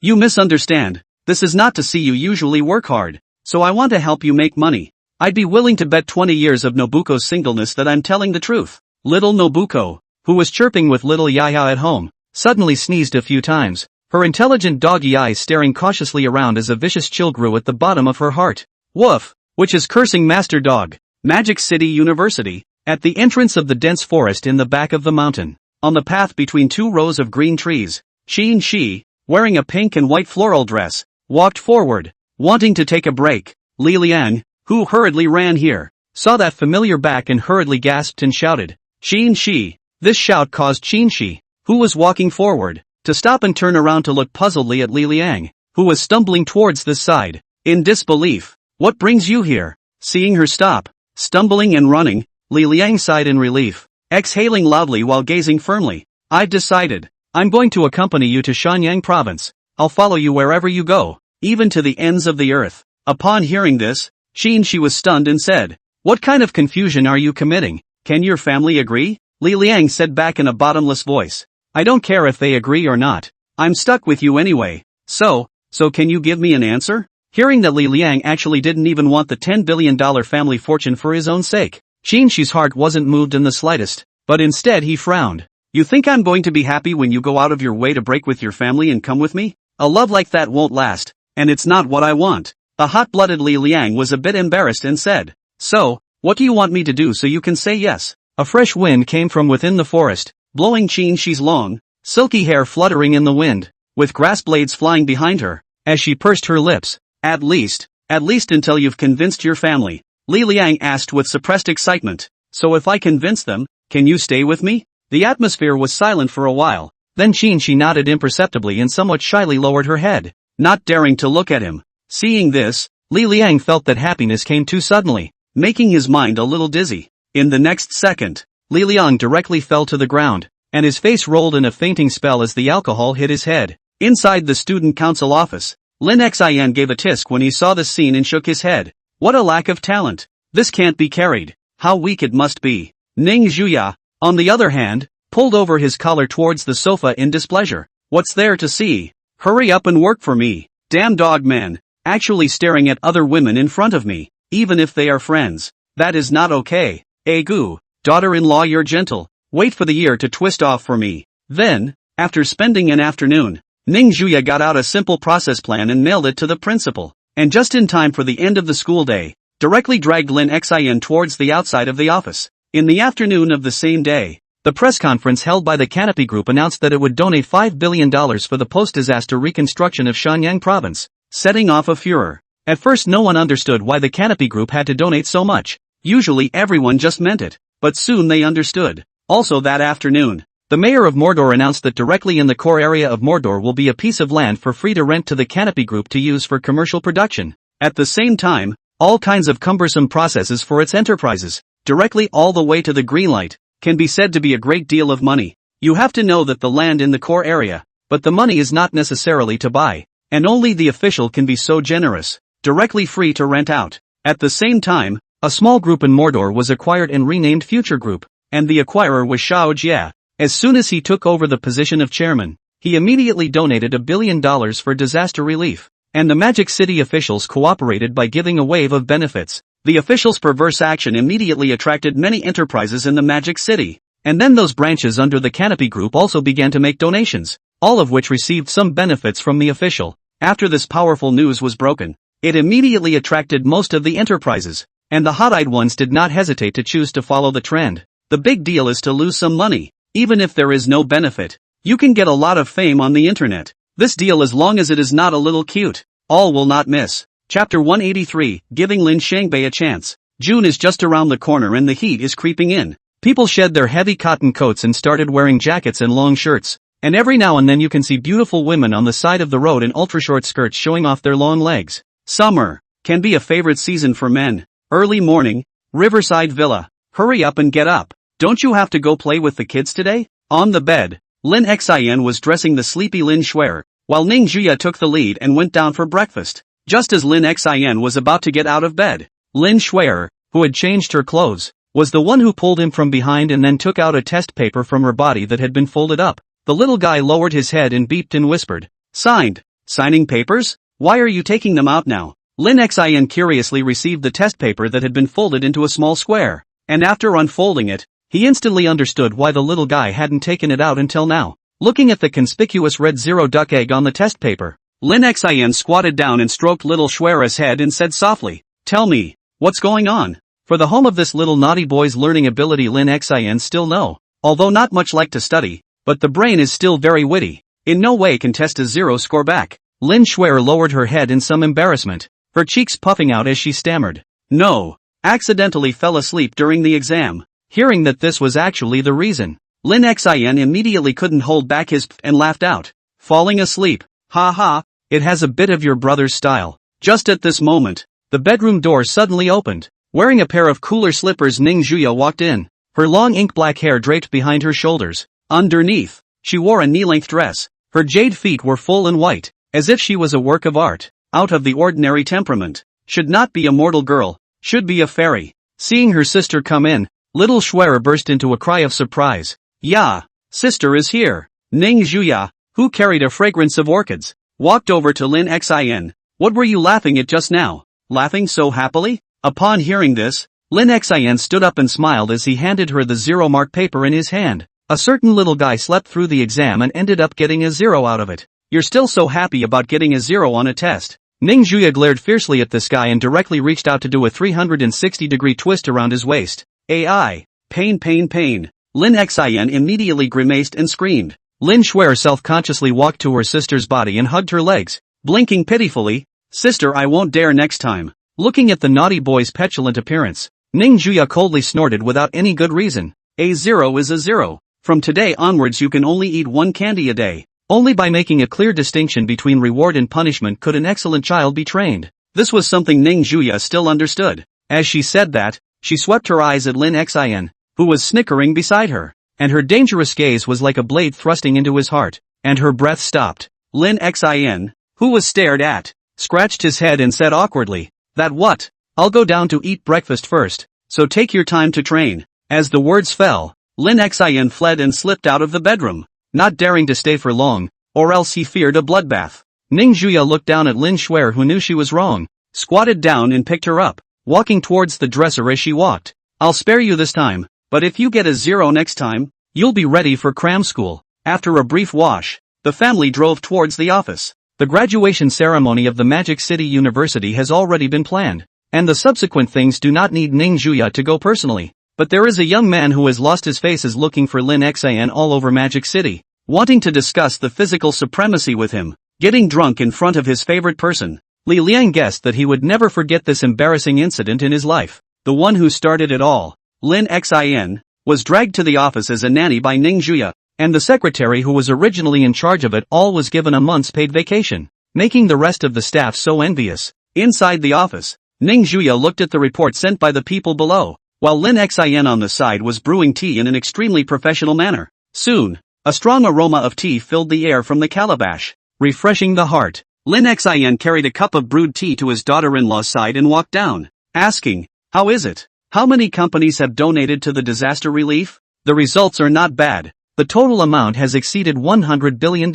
you misunderstand. This is not to see you usually work hard, so I want to help you make money. I'd be willing to bet 20 years of Nobuko's singleness that I'm telling the truth. Little Nobuko, who was chirping with little Yaya at home, suddenly sneezed a few times, her intelligent doggy eyes staring cautiously around as a vicious chill grew at the bottom of her heart. Woof, which is cursing master dog. Magic City University, at the entrance of the dense forest in the back of the mountain, on the path between two rows of green trees, Qin, wearing a pink and white floral dress, walked forward, wanting to take a break. Li Liang, who hurriedly ran here, saw that familiar back and hurriedly gasped and shouted, Qin. This shout caused Qin, who was walking forward, to stop and turn around to look puzzledly at Li Liang, who was stumbling towards this side, in disbelief. What brings you here? Seeing her stop, stumbling and running, Li Liang sighed in relief, exhaling loudly while gazing firmly. I've decided. I'm going to accompany you to Shanyang province. I'll follow you wherever you go, even to the ends of the earth. Upon hearing this, Qin was stunned and said, what kind of confusion are you committing? Can your family agree? Li Liang said back in a bottomless voice. I don't care if they agree or not. I'm stuck with you anyway. So can you give me an answer? Hearing that Li Liang actually didn't even want the $10 billion family fortune for his own sake, Qin's heart wasn't moved in the slightest, but instead he frowned. You think I'm going to be happy when you go out of your way to break with your family and come with me? A love like that won't last, and it's not what I want. The hot-blooded Li Liang was a bit embarrassed and said, so, what do you want me to do so you can say yes? A fresh wind came from within the forest, blowing Qin's long, silky hair fluttering in the wind, with grass blades flying behind her, as she pursed her lips. At least until you've convinced your family, Li Liang asked with suppressed excitement. So if I convince them, can you stay with me? The atmosphere was silent for a while, then Qin nodded imperceptibly and somewhat shyly lowered her head, not daring to look at him. Seeing this, Li Liang felt that happiness came too suddenly, making his mind a little dizzy. In the next second, Li Liang directly fell to the ground, and his face rolled in a fainting spell as the alcohol hit his head. Inside the student council office, Lin Xian gave a tisk when he saw the scene and shook his head. What a lack of talent. This can't be carried. How weak it must be. Ning Zhuya, on the other hand, pulled over his collar towards the sofa in displeasure. What's there to see? Hurry up and work for me. Damn dog man. Actually staring at other women in front of me, even if they are friends. That is not okay. Egu, daughter-in-law, you're gentle. Wait for the year to twist off for me. Then, after spending an afternoon, Ning Juya got out a simple process plan and mailed it to the principal. And just in time for the end of the school day, directly dragged Lin Xin towards the outside of the office. In the afternoon of the same day, the press conference held by the Canopy Group announced that it would donate $5 billion for the post-disaster reconstruction of Shenyang province, setting off a furor. At first no one understood why the Canopy Group had to donate so much. Usually everyone just meant it, but soon they understood. Also that afternoon, the mayor of Mordor announced that directly in the core area of Mordor will be a piece of land for free to rent to the Canopy Group to use for commercial production. At the same time, all kinds of cumbersome processes for its enterprises, directly all the way to the green light, can be said to be a great deal of money. You have to know that the land in the core area, but the money is not necessarily to buy, and only the official can be so generous, directly free to rent out. At the same time, a small group in Mordor was acquired and renamed Future Group, and the acquirer was Shao Jie. As soon as he took over the position of chairman, he immediately donated $1 billion for disaster relief, and the Magic City officials cooperated by giving a wave of benefits. The officials' perverse action immediately attracted many enterprises in the Magic City, and then those branches under the Canopy Group also began to make donations, all of which received some benefits from the official. After this powerful news was broken, it immediately attracted most of the enterprises, and the hot-eyed ones did not hesitate to choose to follow the trend. The big deal is to lose some money, even if there is no benefit. You can get a lot of fame on the internet. This deal, as long as it is not a little cute, all will not miss. Chapter 183, Giving Lin Shangbei a Chance. June is just around the corner and the heat is creeping in. People shed their heavy cotton coats and started wearing jackets and long shirts, and every now and then you can see beautiful women on the side of the road in ultra-short skirts showing off their long legs. Summer can be a favorite season for men. Early morning, Riverside Villa. Hurry up and get up. Don't you have to go play with the kids today? On the bed, Lin Xin was dressing the sleepy Lin Shuer, while Ning Juya took the lead and went down for breakfast. Just as Lin Xin was about to get out of bed, Lin Shuer, who had changed her clothes, was the one who pulled him from behind and then took out a test paper from her body that had been folded up. The little guy lowered his head and beeped and whispered, "Signed. Signing papers? Why are you taking them out now?" Lin Xin curiously received the test paper that had been folded into a small square, and after unfolding it, he instantly understood why the little guy hadn't taken it out until now. Looking at the conspicuous red zero duck egg on the test paper, Lin Xin squatted down and stroked little Shuera's head and said softly, "Tell me, what's going on?" For the home of this little naughty boy's learning ability, Lin Xin still know, although not much like to study, but the brain is still very witty. In no way can test a zero score back. Lin Shuer lowered her head in some embarrassment, her cheeks puffing out as she stammered, "No, accidentally fell asleep during the exam." Hearing that this was actually the reason, Lin Xin immediately couldn't hold back his and laughed out. "Falling asleep? Ha ha, it has a bit of your brother's style." Just at this moment, the bedroom door suddenly opened. Wearing a pair of cooler slippers, Ning Juya walked in, her long ink-black hair draped behind her shoulders. Underneath, she wore a knee-length dress. Her jade feet were full and white, as if she was a work of art, out of the ordinary temperament. Should not be a mortal girl, should be a fairy. Seeing her sister come in, little Shuer burst into a cry of surprise. "Yeah, sister is here." Ning Juya, who carried a fragrance of orchids, walked over to Lin Xin. "What were you laughing at just now? Laughing so happily?" Upon hearing this, Lin Xin stood up and smiled as he handed her the zero-mark paper in his hand. A certain little guy slept through the exam and ended up getting a zero out of it. "You're still so happy about getting a zero on a test?" Ning Juya glared fiercely at this guy and directly reached out to do a 360-degree twist around his waist. "Ai, pain pain pain." Lin Xin immediately grimaced and screamed. Lin Shuer self-consciously walked to her sister's body and hugged her legs, blinking pitifully. "Sister, I won't dare next time." Looking at the naughty boy's petulant appearance, Ning Juya coldly snorted without any good reason. "A zero is a zero. From today onwards you can only eat one candy a day." Only by making a clear distinction between reward and punishment could an excellent child be trained. This was something Ning Juya still understood. As she said that, she swept her eyes at Lin Xin, who was snickering beside her, and her dangerous gaze was like a blade thrusting into his heart, and her breath stopped. Lin Xin, who was stared at, scratched his head and said awkwardly, "That what? I'll go down to eat breakfast first, so take your time to train." As the words fell, Lin Xin fled and slipped out of the bedroom, not daring to stay for long, or else he feared a bloodbath. Ning Juya looked down at Lin Shuer, who knew she was wrong, squatted down and picked her up, walking towards the dresser as she walked. I'll spare you this time, but if you get a 0 next time, you'll be ready for cram school. After a brief wash, the family drove towards the office. The graduation ceremony of the Magic City University has already been planned, and the subsequent things do not need Ning Juya to go personally. But there is a young man who has lost his face looking for Lin Xin all over Magic City, wanting to discuss the physical supremacy with him, getting drunk in front of his favorite person. Li Liang guessed that he would never forget this embarrassing incident in his life. The one who started it all, Lin Xin, was dragged to the office as a nanny by Ning Juya, and the secretary who was originally in charge of it all was given a month's paid vacation, making the rest of the staff so envious. Inside the office, Ning Juya looked at the report sent by the people below, while Lin Xin on the side was brewing tea in an extremely professional manner. Soon, a strong aroma of tea filled the air from the calabash, refreshing the heart. Lin Xin carried a cup of brewed tea to his daughter-in-law's side and walked down, asking, "How is it? How many companies have donated to the disaster relief? The results are not bad. The total amount has exceeded $100 billion.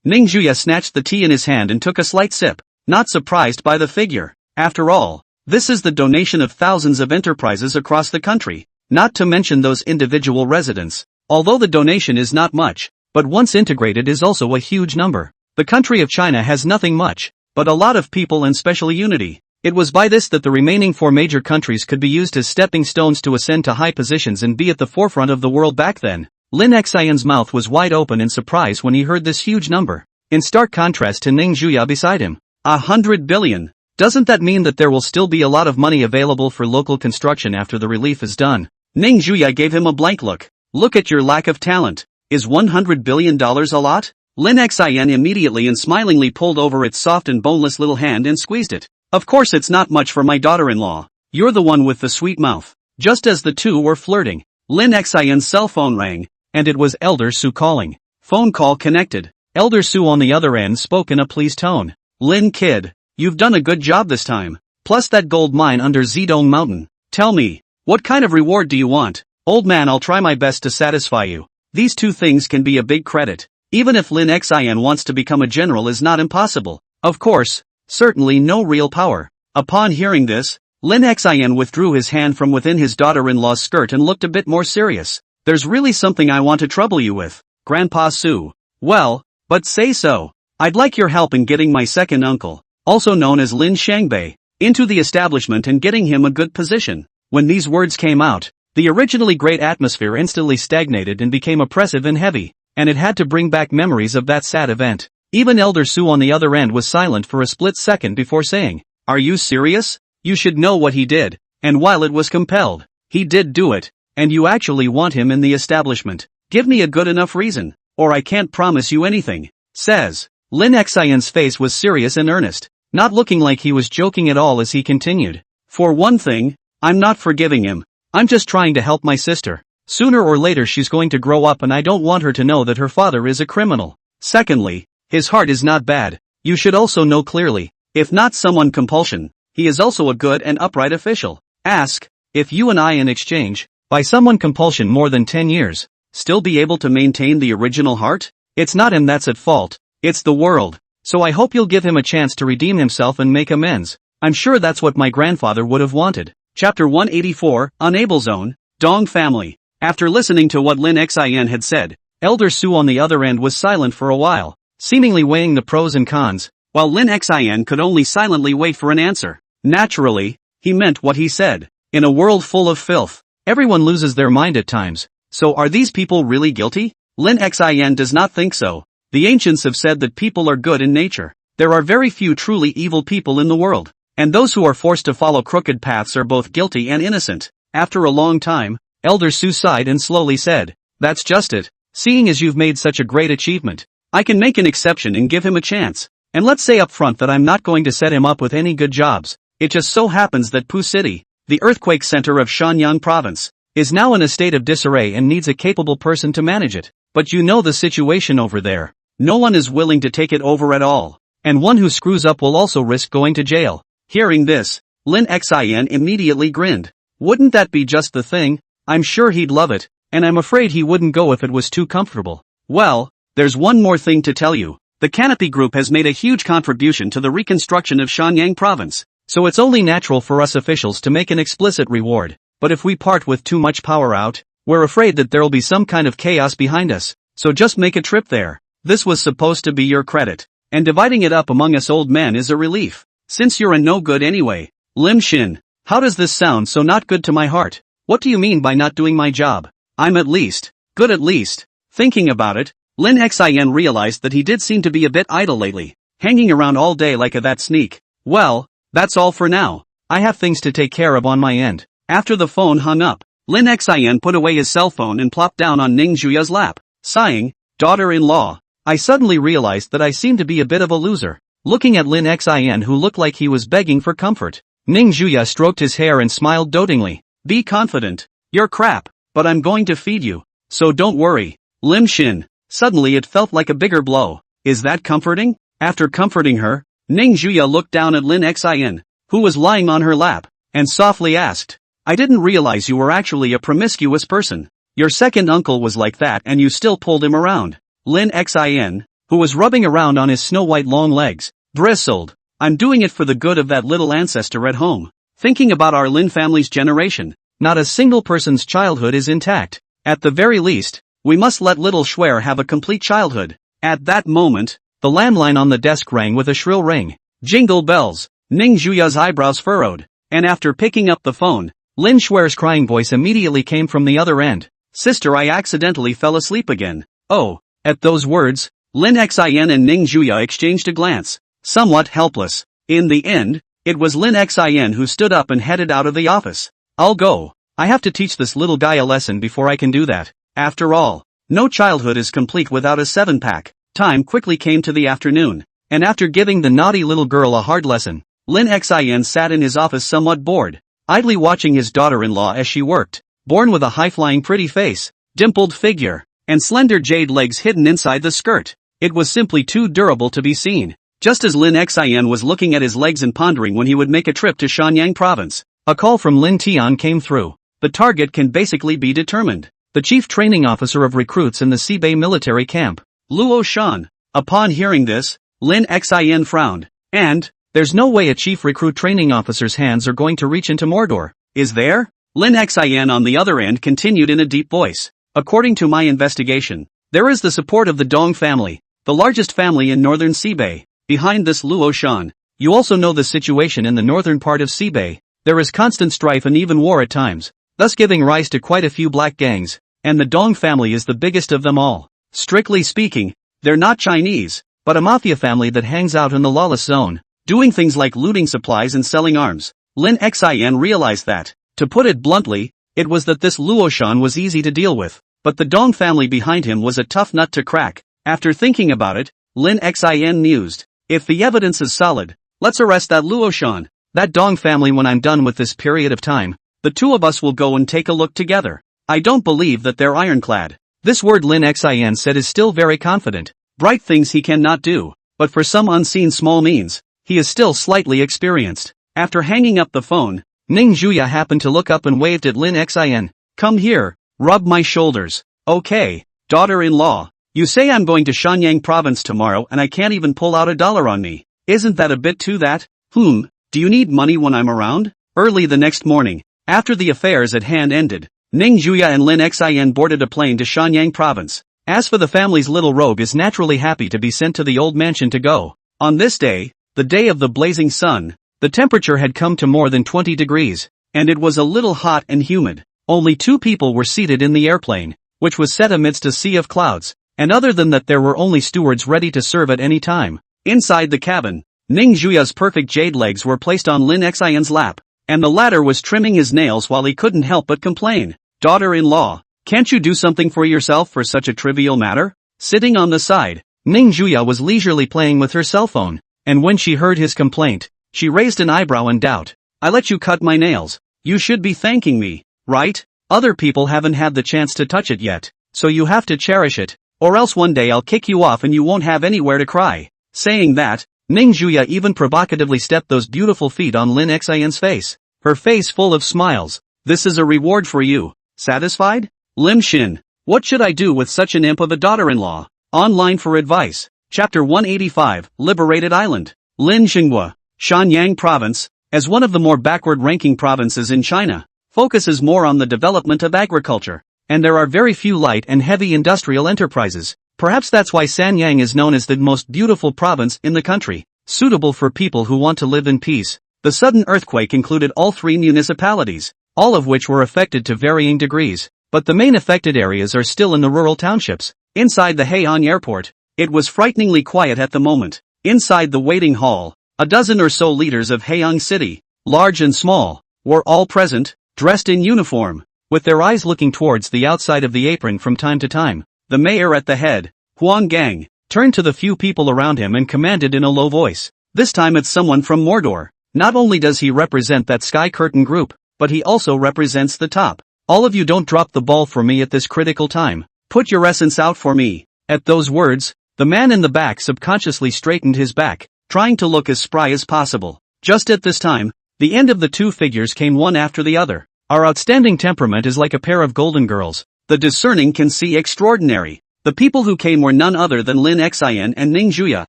Ning Juya snatched the tea in his hand and took a slight sip, not surprised by the figure. After all, this is the donation of thousands of enterprises across the country, not to mention those individual residents. Although the donation is not much, but once integrated is also a huge number. The country of China has nothing much, but a lot of people and special unity. It was by this that the remaining 4 major countries could be used as stepping stones to ascend to high positions and be at the forefront of the world back then." Lin Xion's mouth was wide open in surprise when he heard this huge number, in stark contrast to Ning Juya beside him. 100 billion. Doesn't that mean that there will still be a lot of money available for local construction after the relief is done? Ning Juya gave him a blank look. Look at your lack of talent. Is $100 billion a lot? Lin Xian immediately and smilingly pulled over its soft and boneless little hand and squeezed it. Of course it's not much for my daughter-in-law. You're the one with the sweet mouth. Just as the two were flirting, Lin Xian's cell phone rang, and it was Elder Su calling. Phone call connected. Elder Su on the other end spoke in a pleased tone. Lin kid, you've done a good job this time. Plus that gold mine under Zedong Mountain. Tell me, what kind of reward do you want? Old man, I'll try my best to satisfy you. These 2 things can be a big credit. Even if Lin Xian wants to become a general is not impossible. Of course, certainly no real power. Upon hearing this, Lin Xian withdrew his hand from within his daughter-in-law's skirt and looked a bit more serious. There's really something I want to trouble you with, Grandpa Su. Well, but say so. I'd like your help in getting my second uncle, also known as Lin Shangbei, into the establishment and getting him a good position. When these words came out, the originally great atmosphere instantly stagnated and became oppressive and heavy, and it had to bring back memories of that sad event. Even Elder Su on the other end was silent for a split second before saying, "Are you serious? You should know what he did, and while it was compelled, he did do it. And you actually want him in the establishment. Give me a good enough reason, or I can't promise you anything," says. Lin Xian's face was serious and earnest, not looking like he was joking at all as he continued. "For one thing, I'm not forgiving him. I'm just trying to help my sister. Sooner or later she's going to grow up and I don't want her to know that her father is a criminal. Secondly, his heart is not bad. You should also know clearly, if not someone compulsion, he is also a good and upright official. Ask, if you and I in exchange, by someone compulsion more than 10 years, still be able to maintain the original heart? It's not him that's at fault, it's the world. So I hope you'll give him a chance to redeem himself and make amends. I'm sure that's what my grandfather would have wanted." Chapter 184, Unable Zone, Dong Family. After listening to what Lin Xian had said, Elder Su on the other end was silent for a while, seemingly weighing the pros and cons, while Lin Xian could only silently wait for an answer. Naturally, he meant what he said. In a world full of filth, everyone loses their mind at times. So are these people really guilty? Lin Xian does not think so. The ancients have said that people are good in nature. There are very few truly evil people in the world, and those who are forced to follow crooked paths are both guilty and innocent. After a long time, Elder Su sighed and slowly said, "That's just it. Seeing as you've made such a great achievement, I can make an exception and give him a chance. And let's say up front that I'm not going to set him up with any good jobs. It just so happens that Pu City, the earthquake center of Shanyang province, is now in a state of disarray and needs a capable person to manage it. But you know the situation over there. No one is willing to take it over at all. And one who screws up will also risk going to jail." Hearing this, Lin Xian immediately grinned. Wouldn't that be just the thing? I'm sure he'd love it. and I'm afraid he wouldn't go if it was too comfortable. Well, there's one more thing to tell you. The Canopy Group has made a huge contribution to the reconstruction of Shenyang province, so it's only natural for us officials to make an explicit reward. But if we part with too much power out, we're afraid that there'll be some kind of chaos behind us, so just make a trip there. This was supposed to be your credit, and dividing it up among us old men is a relief, since you're a no good anyway. Lim Shin, how does this sound so not good to my heart? What do you mean by not doing my job? I'm at least good at least. Thinking about it, Lin Xin realized that he did seem to be a bit idle lately, hanging around all day like a that sneak. Well, that's all for now. I have things to take care of on my end. After the phone hung up, Lin Xin put away his cell phone and plopped down on Ning Juya's lap, sighing, daughter-in-law. I suddenly realized that I seemed to be a bit of a loser. Looking at Lin Xin, who looked like he was begging for comfort, Ning Juya stroked his hair and smiled dotingly. Be confident. You're crap, but I'm going to feed you, so don't worry. Lim Shin. Suddenly it felt like a bigger blow. Is that comforting? After comforting her, Ning Juya looked down at Lin Xin, who was lying on her lap, and softly asked, I didn't realize you were actually a promiscuous person. Your second uncle was like that and you still pulled him around. Lin Xin, who was rubbing around on his snow-white long legs, bristled. I'm doing it for the good of that little ancestor at home. Thinking about our Lin family's generation, not a single person's childhood is intact. At the very least, we must let little Schwer have a complete childhood. At that moment, the landline on the desk rang with a shrill ring. Jingle bells. Ning Juya's eyebrows furrowed, and after picking up the phone, Lin Schwer's crying voice immediately came from the other end. Sister, I accidentally fell asleep again. Oh. At those words, Lin Xin and Ning Juya exchanged a glance, somewhat helpless. In the end, it was Lin Xin who stood up and headed out of the office. I'll go. I have to teach this little guy a lesson before I can do that. After all, no childhood is complete without a 7-pack. Time quickly came to the afternoon, and after giving the naughty little girl a hard lesson, Lin Xin sat in his office somewhat bored, idly watching his daughter-in-law as she worked. Born with a high-flying pretty face, dimpled figure, and slender jade legs hidden inside the skirt, it was simply too durable to be seen. Just as Lin Xin was looking at his legs and pondering when he would make a trip to Shenyang province, a call from Lin Tian came through. The target can basically be determined. The chief training officer of recruits in the Sibei military camp, Luo Shan. Upon hearing this, Lin Xin frowned. And, there's no way a chief recruit training officer's hands are going to reach into Mordor, is there? Lin Xin on the other end continued in a deep voice. According to my investigation, there is the support of the Dong family, the largest family in northern Sibei, behind this Luo Shan. You also know the situation in the northern part of Sibei. There is constant strife and even war at times, thus giving rise to quite a few black gangs, and the Dong family is the biggest of them all. Strictly speaking, they're not Chinese, but a mafia family that hangs out in the lawless zone, doing things like looting supplies and selling arms. Lin Xin realized that, to put it bluntly, it was that this Luo Shan was easy to deal with, but the Dong family behind him was a tough nut to crack. After thinking about it, Lin Xin mused, if the evidence is solid, let's arrest that Luo Shan, that Dong family. When I'm done with this period of time, the two of us will go and take a look together. I don't believe that they're ironclad. This word Lin Xin said is still very confident. Bright things he cannot do, but for some unseen small means, he is still slightly experienced. After hanging up the phone, Ning Juya happened to look up and waved at Lin Xin. Come here, rub my shoulders. Okay, daughter-in-law, you say I'm going to Shenyang province tomorrow and I can't even pull out $1 on me. Isn't that a bit too that? Do you need money when I'm around? Early the next morning, after the affairs at hand ended, Ning Juya and Lin Xin boarded a plane to Shenyang province. As for the family's little rogue is naturally happy to be sent to the old mansion to go. On this day, the day of the blazing sun, the temperature had come to more than 20 degrees, and it was a little hot and humid. Only 2 people were seated in the airplane, which was set amidst a sea of clouds, and other than that there were only stewards ready to serve at any time. Inside the cabin, Ning Juya's perfect jade legs were placed on Lin Xin's lap, and the latter was trimming his nails while he couldn't help but complain. Daughter-in-law, can't you do something for yourself for such a trivial matter? Sitting on the side, Ning Juya was leisurely playing with her cell phone, and when she heard his complaint, she raised an eyebrow in doubt. I let you cut my nails. You should be thanking me, right? Other people haven't had the chance to touch it yet, so you have to cherish it, or else one day I'll kick you off and you won't have anywhere to cry. Saying that, Ning Juya even provocatively stepped those beautiful feet on Lin Xin's face, her face full of smiles. This is a reward for you. Satisfied? Lim Shin. What should I do with such an imp of a daughter-in-law? Online for advice. Chapter 185, Liberated Island. Lin Xinghua, Shanyang Province, as one of the more backward-ranking provinces in China, focuses more on the development of agriculture, and there are very few light and heavy industrial enterprises. Perhaps that's why Sanyang is known as the most beautiful province in the country, suitable for people who want to live in peace. The sudden earthquake included all three municipalities, all of which were affected to varying degrees, but the main affected areas are still in the rural townships. Inside the Haiyang airport, it was frighteningly quiet at the moment. Inside the waiting hall, a dozen or so leaders of Haiyang City, large and small, were all present, dressed in uniform, with their eyes looking towards the outside of the apron from time to time. The mayor at the head, Huang Gang, turned to the few people around him and commanded in a low voice. This time it's someone from Mordor. Not only does he represent that Sky Curtain group, but he also represents the top. All of you don't drop the ball for me at this critical time. Put your essence out for me. At those words, the man in the back subconsciously straightened his back, trying to look as spry as possible. Just at this time, the end of the two figures came one after the other. Our outstanding temperament is like a pair of golden girls. The discerning can see extraordinary. The people who came were none other than Lin Xian and Ning Juya,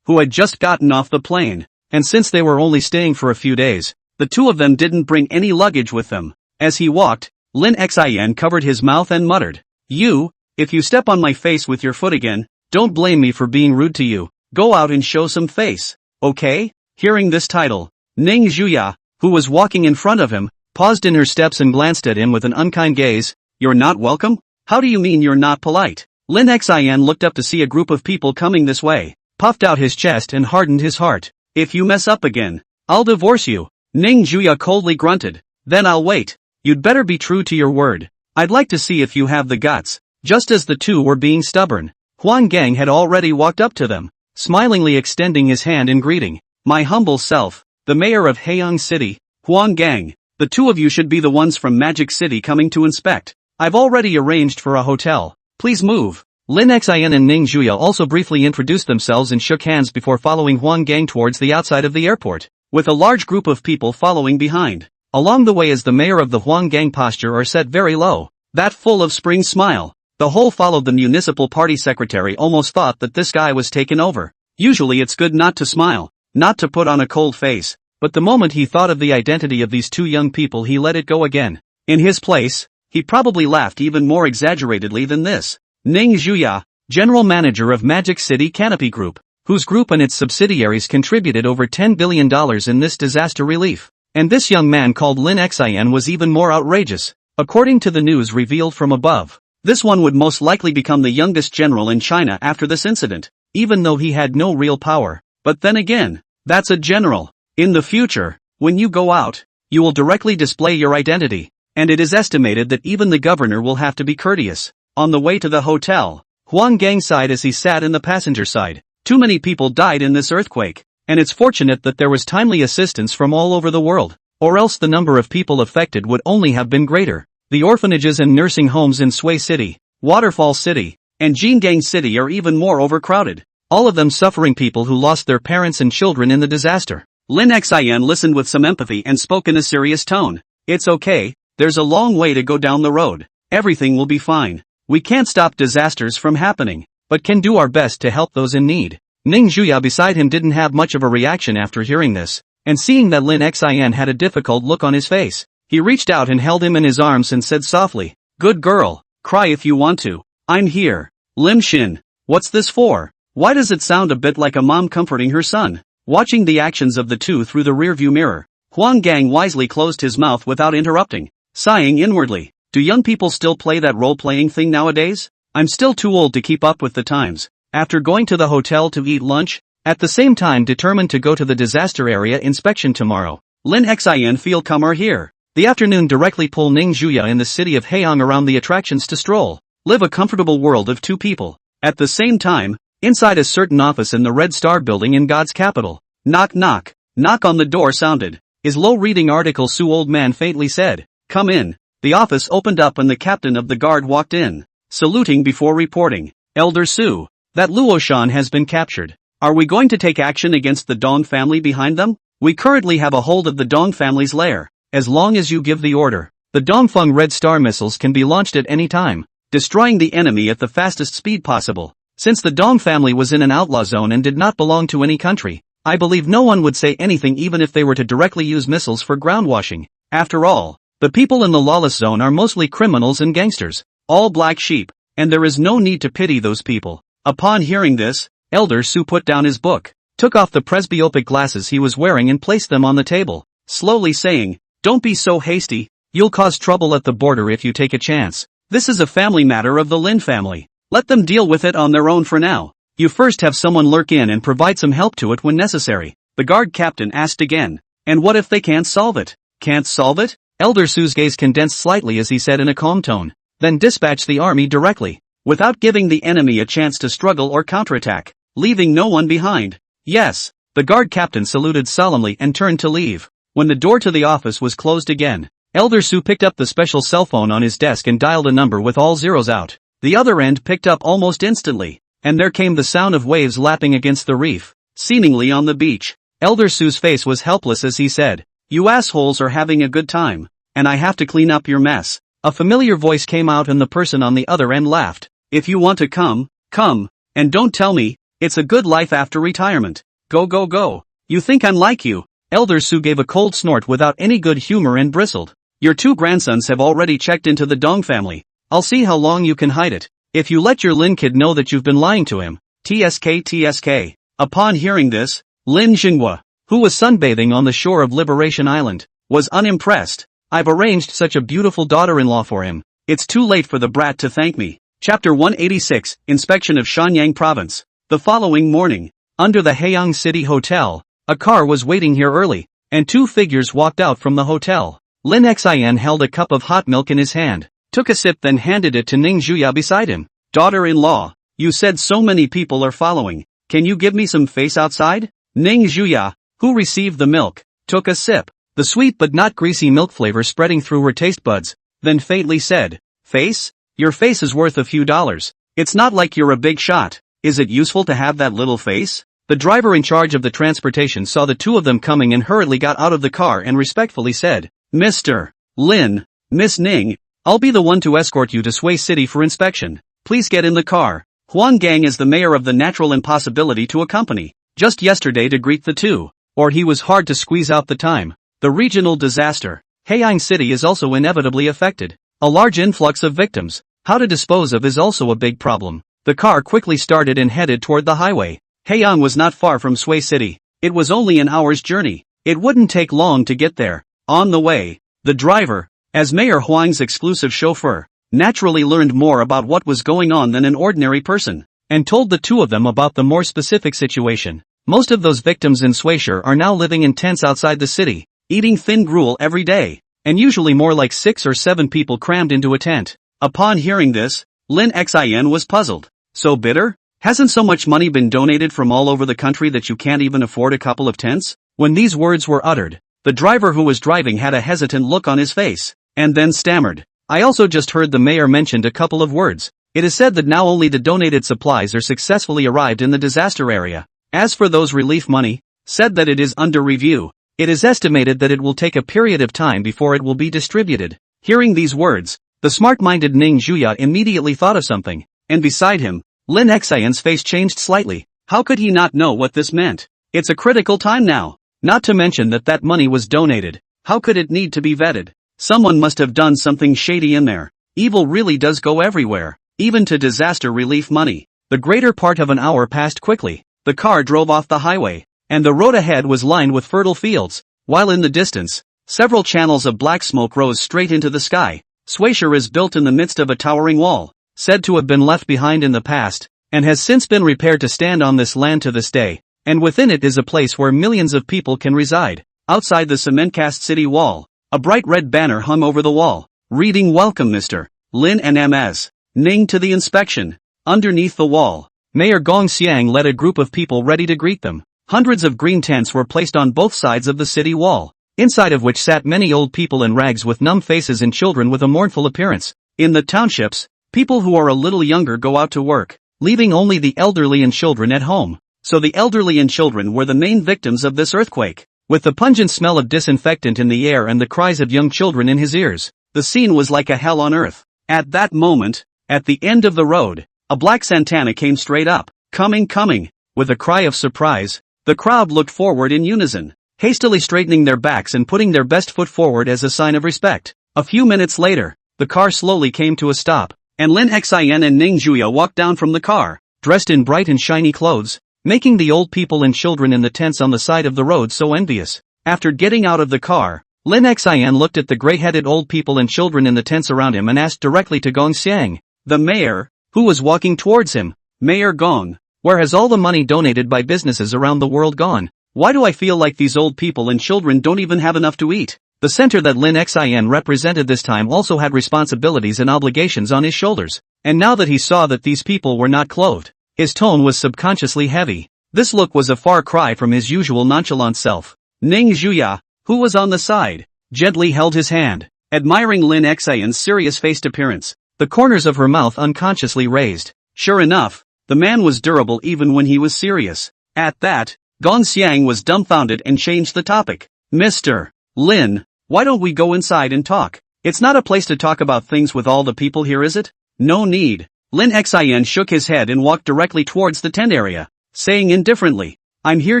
who had just gotten off the plane, and since they were only staying for a few days, the two of them didn't bring any luggage with them. As he walked, Lin Xian covered his mouth and muttered, If you step on my face with your foot again, don't blame me for being rude to you. Go out and show some face, okay? Hearing this title, Ning Juya, who was walking in front of him, paused in her steps and glanced at him with an unkind gaze. You're not welcome? How do you mean you're not polite? Lin Xian looked up to see a group of people coming this way, puffed out his chest and hardened his heart. If you mess up again, I'll divorce you. Ning Juya coldly grunted. Then I'll wait. You'd better be true to your word. I'd like to see if you have the guts. Just as the two were being stubborn, Huang Gang had already walked up to them, smilingly extending his hand in greeting. My humble self, the mayor of Haiyang City, Huang Gang. The two of you should be the ones from Magic City coming to inspect. I've already arranged for a hotel. Please move. Lin Xian and Ning Juya also briefly introduced themselves and shook hands before following Huang Gang towards the outside of the airport, with a large group of people following behind. Along the way as the mayor of the Huang Gang posture are set very low, that full of spring smile. The whole followed the municipal party secretary almost thought that this guy was taken over. Usually it's good not to smile, not to put on a cold face, but the moment he thought of the identity of these two young people he let it go again. In his place, he probably laughed even more exaggeratedly than this. Ning Juya, general manager of Magic City Canopy Group, whose group and its subsidiaries contributed over $10 billion in this disaster relief. And this young man called Lin Xian was even more outrageous. According to the news revealed from above, this one would most likely become the youngest general in China after this incident, even though he had no real power. But then again, that's a general. In the future, when you go out, you will directly display your identity, and it is estimated that even the governor will have to be courteous. On the way to the hotel, Huang Gang sighed as he sat in the passenger side. Too many people died in this earthquake, and it's fortunate that there was timely assistance from all over the world, or else the number of people affected would only have been greater. The orphanages and nursing homes in Sui City, Waterfall City, and Jingang City are even more overcrowded, all of them suffering people who lost their parents and children in the disaster. Lin Xian listened with some empathy and spoke in a serious tone. It's okay, there's a long way to go down the road. Everything will be fine. We can't stop disasters from happening, but can do our best to help those in need. Ning Juya beside him didn't have much of a reaction after hearing this, and seeing that Lin Xian had a difficult look on his face, he reached out and held him in his arms and said softly, Good girl, cry if you want to. I'm here. Lim Shin, what's this for? Why does it sound a bit like a mom comforting her son? Watching the actions of the two through the rearview mirror, Huang Gang wisely closed his mouth without interrupting, sighing inwardly. Do young people still play that role-playing thing nowadays? I'm still too old to keep up with the times. After going to the hotel to eat lunch, at the same time determined to go to the disaster area inspection tomorrow, Lin Xian feel calmer here. The afternoon directly pull Ning Juya in the city of Haiyang around the attractions to stroll, live a comfortable world of two people. At the same time, inside a certain office in the Red Star building in God's capital, knock knock, knock on the door sounded. Is Lo reading article Su old man faintly said, Come in. The office opened up and the captain of the guard walked in, saluting before reporting, Elder Su, that Luoshan has been captured. Are we going to take action against the Dong family behind them? We currently have a hold of the Dong family's lair. As long as you give the order, the Dongfeng Red Star missiles can be launched at any time. destroying the enemy at the fastest speed possible. Since the Dong family was in an outlaw zone and did not belong to any country, I believe no one would say anything even if they were to directly use missiles for ground washing. After all, the people in the lawless zone are mostly criminals and gangsters, all black sheep, and there is no need to pity those people. Upon hearing this, Elder Su put down his book, took off the presbyopic glasses he was wearing and placed them on the table, slowly saying, "Don't be so hasty, you'll cause trouble at the border if you take a chance. This is a family matter of the Lin family. Let them deal with it on their own for now. You first have someone lurk in and provide some help to it when necessary." The guard captain asked again, "And what if they can't solve it?" "Can't solve it?" Elder Su's gaze condensed slightly as he said in a calm tone, "Then dispatch the army directly, without giving the enemy a chance to struggle or counterattack, leaving no one behind." "Yes." The guard captain saluted solemnly and turned to leave. When the door to the office was closed again, Elder Su picked up the special cell phone on his desk and dialed a number with all zeros out. The other end picked up almost instantly, and there came the sound of waves lapping against the reef, seemingly on the beach. Elder Su's face was helpless as he said, "You assholes are having a good time, and I have to clean up your mess." A familiar voice came out and the person on the other end laughed. "If you want to come, come, and don't tell me, it's a good life after retirement. Go go go. You think I'm like you?" Elder Su gave a cold snort without any good humor and bristled. "Your two grandsons have already checked into the Dong family. I'll see how long you can hide it. If you let your Lin kid know that you've been lying to him, TSK. Upon hearing this, Lin Jinghua, who was sunbathing on the shore of Liberation Island, was unimpressed. "I've arranged such a beautiful daughter-in-law for him. It's too late for the brat to thank me." Chapter 186, Inspection of Shanyang Province. The following morning, under the Haiyang City Hotel, a car was waiting here early, and two figures walked out from the hotel. Lin Xin held a cup of hot milk in his hand, took a sip then handed it to Ning Zhuya beside him. "Daughter-in-law, you said so many people are following. Can you give me some face outside?" Ning Zhuya, who received the milk, took a sip, the sweet but not greasy milk flavor spreading through her taste buds, then faintly said, "Face? Your face is worth a few dollars. It's not like you're a big shot. Is it useful to have that little face?" The driver in charge of the transportation saw the two of them coming and hurriedly got out of the car and respectfully said, "Mr. Lin, Miss Ning, I'll be the one to escort you to Sui City for inspection. Please get in the car." Huang Gang is the mayor of the natural impossibility to accompany, just yesterday to greet the two, or he was hard to squeeze out the time. The regional disaster. Haiyang City is also inevitably affected. A large influx of victims, how to dispose of is also a big problem. The car quickly started and headed toward the highway. Haiyang was not far from Sui City. It was only an hour's journey. It wouldn't take long to get there. On the way, the driver, as Mayor Huang's exclusive chauffeur, naturally learned more about what was going on than an ordinary person, and told the two of them about the more specific situation. Most of those victims in Suishire are now living in tents outside the city, eating thin gruel every day, and usually more like 6 or 7 people crammed into a tent. Upon hearing this, Lin Xin was puzzled. So bitter? Hasn't so much money been donated from all over the country that you can't even afford a couple of tents? When these words were uttered, the driver who was driving had a hesitant look on his face, and then stammered. "I also just heard the mayor mentioned a couple of words. It is said that now only the donated supplies are successfully arrived in the disaster area. As for those relief money, said that it is under review. It is estimated that it will take a period of time before it will be distributed." Hearing these words, the smart-minded Ning Zhuya immediately thought of something, and beside him, Lin Xion's face changed slightly. How could he not know what this meant? It's a critical time now. Not to mention that money was donated. How could it need to be vetted? Someone must have done something shady in there. Evil really does go everywhere, even to disaster relief money. The greater part of an hour passed quickly. The car drove off the highway, and the road ahead was lined with fertile fields, while in the distance, several channels of black smoke rose straight into the sky. Suishire is built in the midst of a towering wall, said to have been left behind in the past, and has since been repaired to stand on this land to this day, and within it is a place where millions of people can reside. Outside the cement-cast city wall, a bright red banner hung over the wall, reading "Welcome Mr. Lin and Ms. Ning to the inspection." Underneath the wall, Mayor Gong Xiang led a group of people ready to greet them. Hundreds of green tents were placed on both sides of the city wall, inside of which sat many old people in rags with numb faces and children with a mournful appearance. In the townships, people who are a little younger go out to work, leaving only the elderly and children at home. So the elderly and children were the main victims of this earthquake. With the pungent smell of disinfectant in the air and the cries of young children in his ears, the scene was like a hell on earth. At that moment, At the end of the road, a black Santana came straight up. Coming. With a cry of surprise, the crowd looked forward in unison, hastily straightening their backs and putting their best foot forward as a sign of respect. A few minutes later, the car slowly came to a stop, and Lin Xian and Ning Juya walked down from the car, dressed in bright and shiny clothes, making the old people and children in the tents on the side of the road so envious. After getting out of the car, Lin Xian looked at the gray-headed old people and children in the tents around him and asked directly to Gong Xiang, the mayor, who was walking towards him, Mayor Gong, where has all the money donated by businesses around the world gone? Why do I feel like these old people and children don't even have enough to eat? The center that Lin Xian represented this time also had responsibilities and obligations on his shoulders, and now that he saw that these people were not clothed, his tone was subconsciously heavy. This look was a far cry from his usual nonchalant self. Ning Juya, who was on the side, gently held his hand, admiring Lin Xian's serious-faced appearance. The corners of her mouth unconsciously raised. Sure enough, the man was durable even when he was serious. At that, Gong Xiang was dumbfounded and changed the topic. Mr. Lin, why don't we go inside and talk? It's not a place to talk about things with all the people here, is it? No need. Lin Xian shook his head and walked directly towards the tent area, saying indifferently, I'm here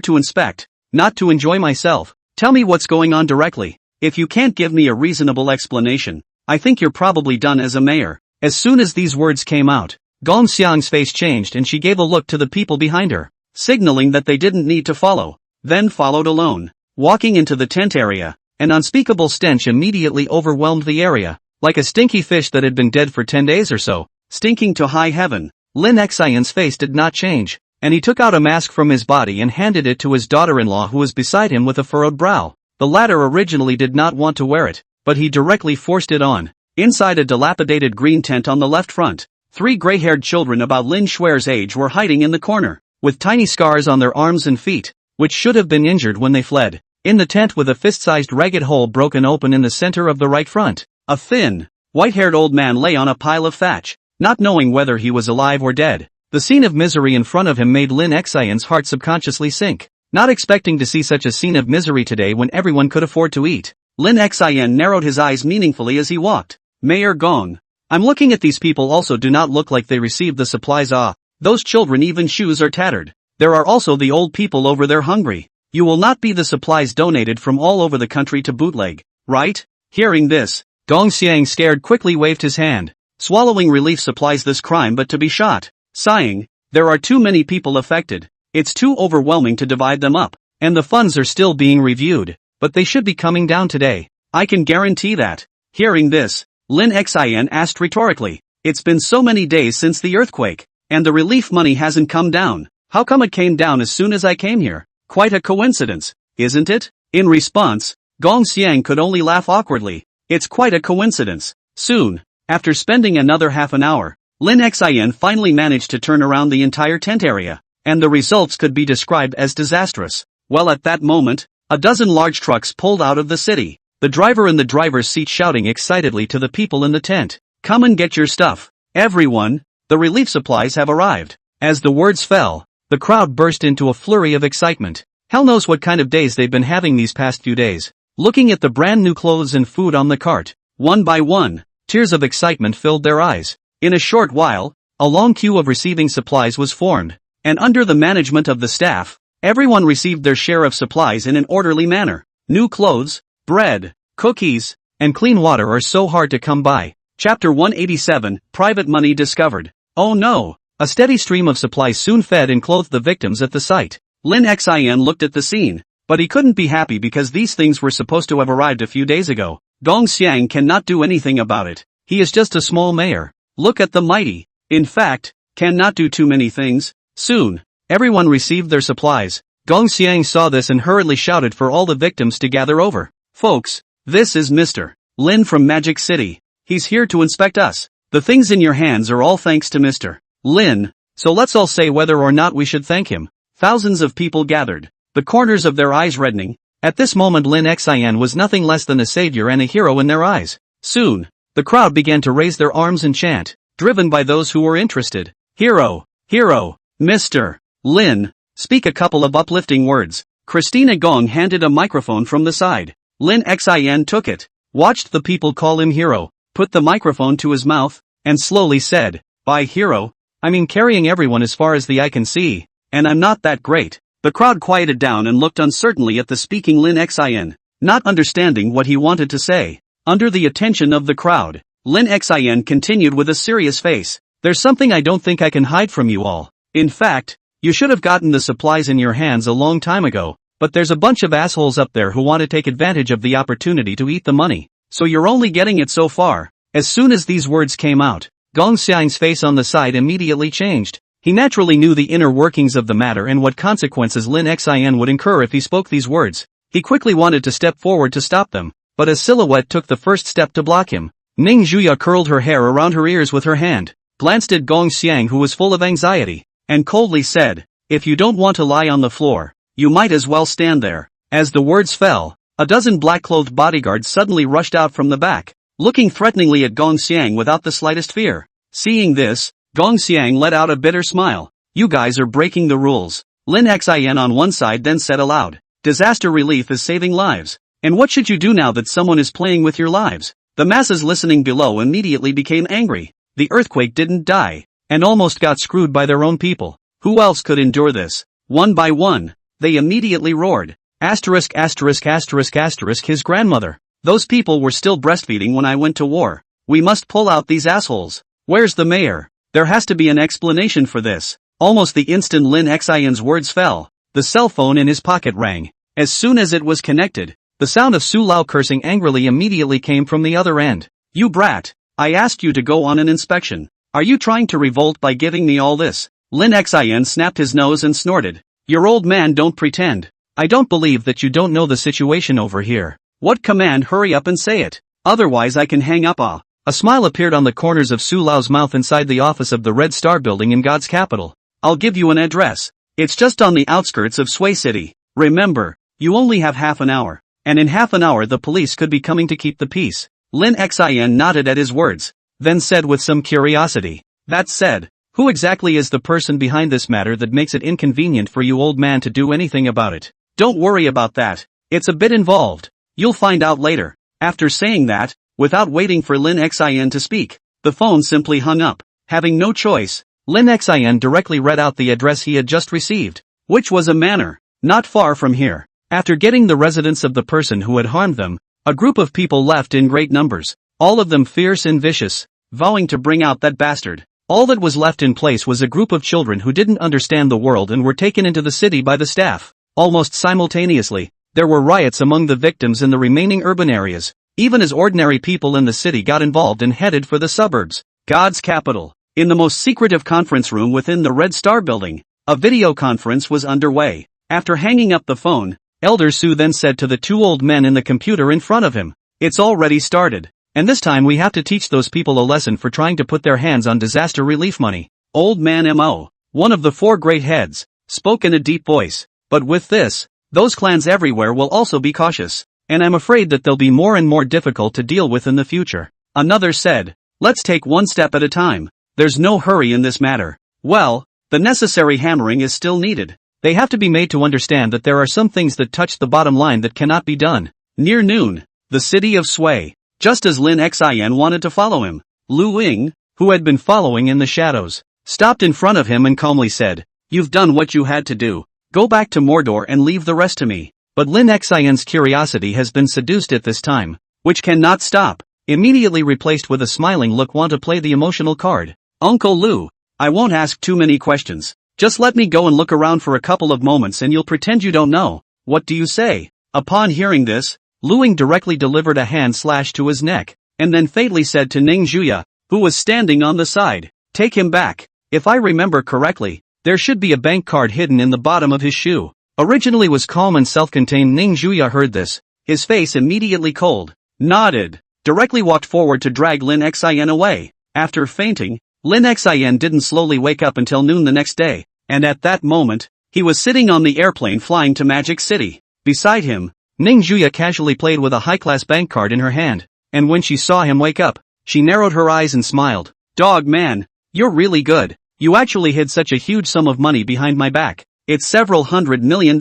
to inspect, not to enjoy myself. Tell me what's going on directly. If you can't give me a reasonable explanation, I think you're probably done as a mayor. As soon as these words came out, Gong Xiang's face changed and she gave a look to the people behind her, signaling that they didn't need to follow, then followed alone. Walking into the tent area, an unspeakable stench immediately overwhelmed the area, like a stinky fish that had been dead for 10 days or so, stinking to high heaven. Lin Xian's face did not change, and he took out a mask from his body and handed it to his daughter-in-law who was beside him with a furrowed brow. The latter originally did not want to wear it, but he directly forced it on. Inside a dilapidated green tent on the left front, 3 gray-haired children about Lin Shuer's age were hiding in the corner, with tiny scars on their arms and feet, which should have been injured when they fled. In the tent with a fist-sized ragged hole broken open in the center of the right front, a thin, white-haired old man lay on a pile of thatch, not knowing whether he was alive or dead. The scene of misery in front of him made Lin Xian's heart subconsciously sink, not expecting to see such a scene of misery today when everyone could afford to eat. Lin Xian narrowed his eyes meaningfully as he walked. Mayor Gong, I'm looking at these people also do not look like they received the supplies. Those children even shoes are tattered. There are also the old people over there hungry. You will not be the supplies donated from all over the country to bootleg, right? Hearing this, Gong Xiang scared quickly waved his hand, swallowing relief supplies this crime but to be shot. Sighing, there are too many people affected. It's too overwhelming to divide them up, and the funds are still being reviewed, but they should be coming down today. I can guarantee that. Hearing this, Lin Xian asked rhetorically, it's been so many days since the earthquake, and the relief money hasn't come down. How come it came down as soon as I came here? Quite a coincidence, isn't it? In response, Gong Xiang could only laugh awkwardly. It's quite a coincidence. Soon, after spending another half an hour, Lin Xian finally managed to turn around the entire tent area, and the results could be described as disastrous. Well, at that moment, a dozen large trucks pulled out of the city, the driver in the driver's seat shouting excitedly to the people in the tent, come and get your stuff. Everyone, the relief supplies have arrived. As the words fell, the crowd burst into a flurry of excitement. Hell knows what kind of days they've been having these past few days. Looking at the brand new clothes and food on the cart, one by one, tears of excitement filled their eyes. In a short while, a long queue of receiving supplies was formed, and under the management of the staff, everyone received their share of supplies in an orderly manner. New clothes, bread, cookies, and clean water are so hard to come by. Chapter 187, Private Money Discovered. Oh no! A steady stream of supplies soon fed and clothed the victims at the site. Lin Xian looked at the scene, but he couldn't be happy because these things were supposed to have arrived a few days ago. Gong Xiang cannot do anything about it. He is just a small mayor. Look at the mighty. In fact, cannot do too many things. Soon, everyone received their supplies. Gong Xiang saw this and hurriedly shouted for all the victims to gather over. Folks, this is Mr. Lin from Magic City. He's here to inspect us. The things in your hands are all thanks to Mr. Lin, so let's all say whether or not we should thank him. Thousands of people gathered, the corners of their eyes reddening. At this moment Lin Xian was nothing less than a savior and a hero in their eyes. Soon, the crowd began to raise their arms and chant, driven by those who were interested. Hero, hero, Mr. Lin, speak a couple of uplifting words. Christina Gong handed a microphone from the side. Lin Xian took it, watched the people call him hero, put the microphone to his mouth, and slowly said, by hero, I mean carrying everyone as far as the eye can see, and I'm not that great. The crowd quieted down and looked uncertainly at the speaking Lin Xin, not understanding what he wanted to say. Under the attention of the crowd, Lin Xin continued with a serious face. There's something I don't think I can hide from you all. In fact, you should have gotten the supplies in your hands a long time ago, but there's a bunch of assholes up there who want to take advantage of the opportunity to eat the money. So you're only getting it so far. As soon as these words came out, Gong Xiang's face on the side immediately changed. He naturally knew the inner workings of the matter and what consequences Lin Xin would incur if he spoke these words. He quickly wanted to step forward to stop them, but a silhouette took the first step to block him. Ning Zhuya curled her hair around her ears with her hand, glanced at Gong Xiang who was full of anxiety, and coldly said, if you don't want to lie on the floor, you might as well stand there. As the words fell, a dozen black-clothed bodyguards suddenly rushed out from the back, looking threateningly at Gong Xiang without the slightest fear. Seeing this, Gong Xiang let out a bitter smile. You guys are breaking the rules. Lin Xin on one side then said aloud, disaster relief is saving lives. And what should you do now that someone is playing with your lives? The masses listening below immediately became angry. The earthquake didn't die, and almost got screwed by their own people. Who else could endure this? One by one, they immediately roared. Asterisk asterisk asterisk asterisk his grandmother. Those people were still breastfeeding when I went to war. We must pull out these assholes. Where's the mayor? There has to be an explanation for this. Almost the instant Lin Xion's words fell, the cell phone in his pocket rang. As soon as it was connected, the sound of Su Lao cursing angrily immediately came from the other end. You brat! I asked you to go on an inspection. Are you trying to revolt by giving me all this? Lin Xian snapped his nose and snorted. Your old man don't pretend. I don't believe that you don't know the situation over here. What command? Hurry up and say it. Otherwise I can hang up. A smile appeared on the corners of Su Lao's mouth inside the office of the Red Star building in God's capital. I'll give you an address. It's just on the outskirts of Sui City. Remember, you only have half an hour. And in half an hour the police could be coming to keep the peace. Lin Xian nodded at his words, then said with some curiosity. That said, who exactly is the person behind this matter that makes it inconvenient for you old man to do anything about it? Don't worry about that. It's a bit involved. You'll find out later. After saying that, without waiting for Lin Xian to speak, the phone simply hung up. Having no choice, Lin Xian directly read out the address he had just received, which was a manor, not far from here. After getting the residence of the person who had harmed them, a group of people left in great numbers, all of them fierce and vicious, vowing to bring out that bastard. All that was left in place was a group of children who didn't understand the world and were taken into the city by the staff. Almost simultaneously, there were riots among the victims in the remaining urban areas, even as ordinary people in the city got involved and headed for the suburbs. God's capital. In the most secretive conference room within the Red Star building, a video conference was underway. After hanging up the phone, Elder Su then said to the two old men in the computer in front of him, it's already started, and this time we have to teach those people a lesson for trying to put their hands on disaster relief money. Old man Mo, one of the four great heads, spoke in a deep voice, but with this, those clans everywhere will also be cautious, and I'm afraid that they'll be more and more difficult to deal with in the future. Another said, let's take one step at a time. There's no hurry in this matter. Well, the necessary hammering is still needed. They have to be made to understand that there are some things that touch the bottom line that cannot be done. Near noon, the city of Sui. Just as Lin Xian wanted to follow him, Lu Ying, who had been following in the shadows, stopped in front of him and calmly said, you've done what you had to do. Go back to Mordor and leave the rest to me. But Lin Xian's curiosity has been seduced at this time, which cannot stop. Immediately replaced with a smiling look, want to play the emotional card. Uncle Lu, I won't ask too many questions. Just let me go and look around for a couple of moments and you'll pretend you don't know. What do you say? Upon hearing this, Lu Ying directly delivered a hand slash to his neck, and then fatally said to Ning Zhuya, who was standing on the side, take him back. If I remember correctly, there should be a bank card hidden in the bottom of his shoe. Originally was calm and self-contained Ning Zhuya heard this, his face immediately cold, nodded, directly walked forward to drag Lin Xian away. After fainting, Lin Xian didn't slowly wake up until noon the next day, and at that moment, he was sitting on the airplane flying to Magic City. Beside him, Ning Zhuya casually played with a high-class bank card in her hand, and when she saw him wake up, she narrowed her eyes and smiled. Dog man, you're really good. You actually hid such a huge sum of money behind my back. It's several $100 million.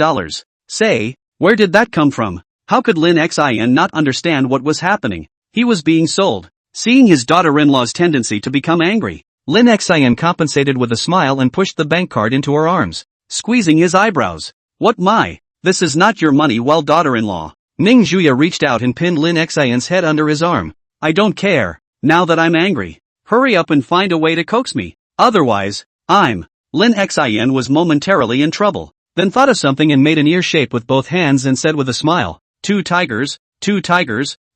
Say, where did that come from? How could Lin Xian not understand what was happening? He was being sold. Seeing his daughter-in-law's tendency to become angry, Lin Xian compensated with a smile and pushed the bank card into her arms, squeezing his eyebrows. What my? This is not your money, well, daughter-in-law. Ning Juya reached out and pinned Lin Xian's head under his arm. I don't care, now that I'm angry. Hurry up and find a way to coax me. Otherwise, I'm. Lin Xian was momentarily in trouble, then thought of something and made an ear shape with both hands and said with a smile, two tigers,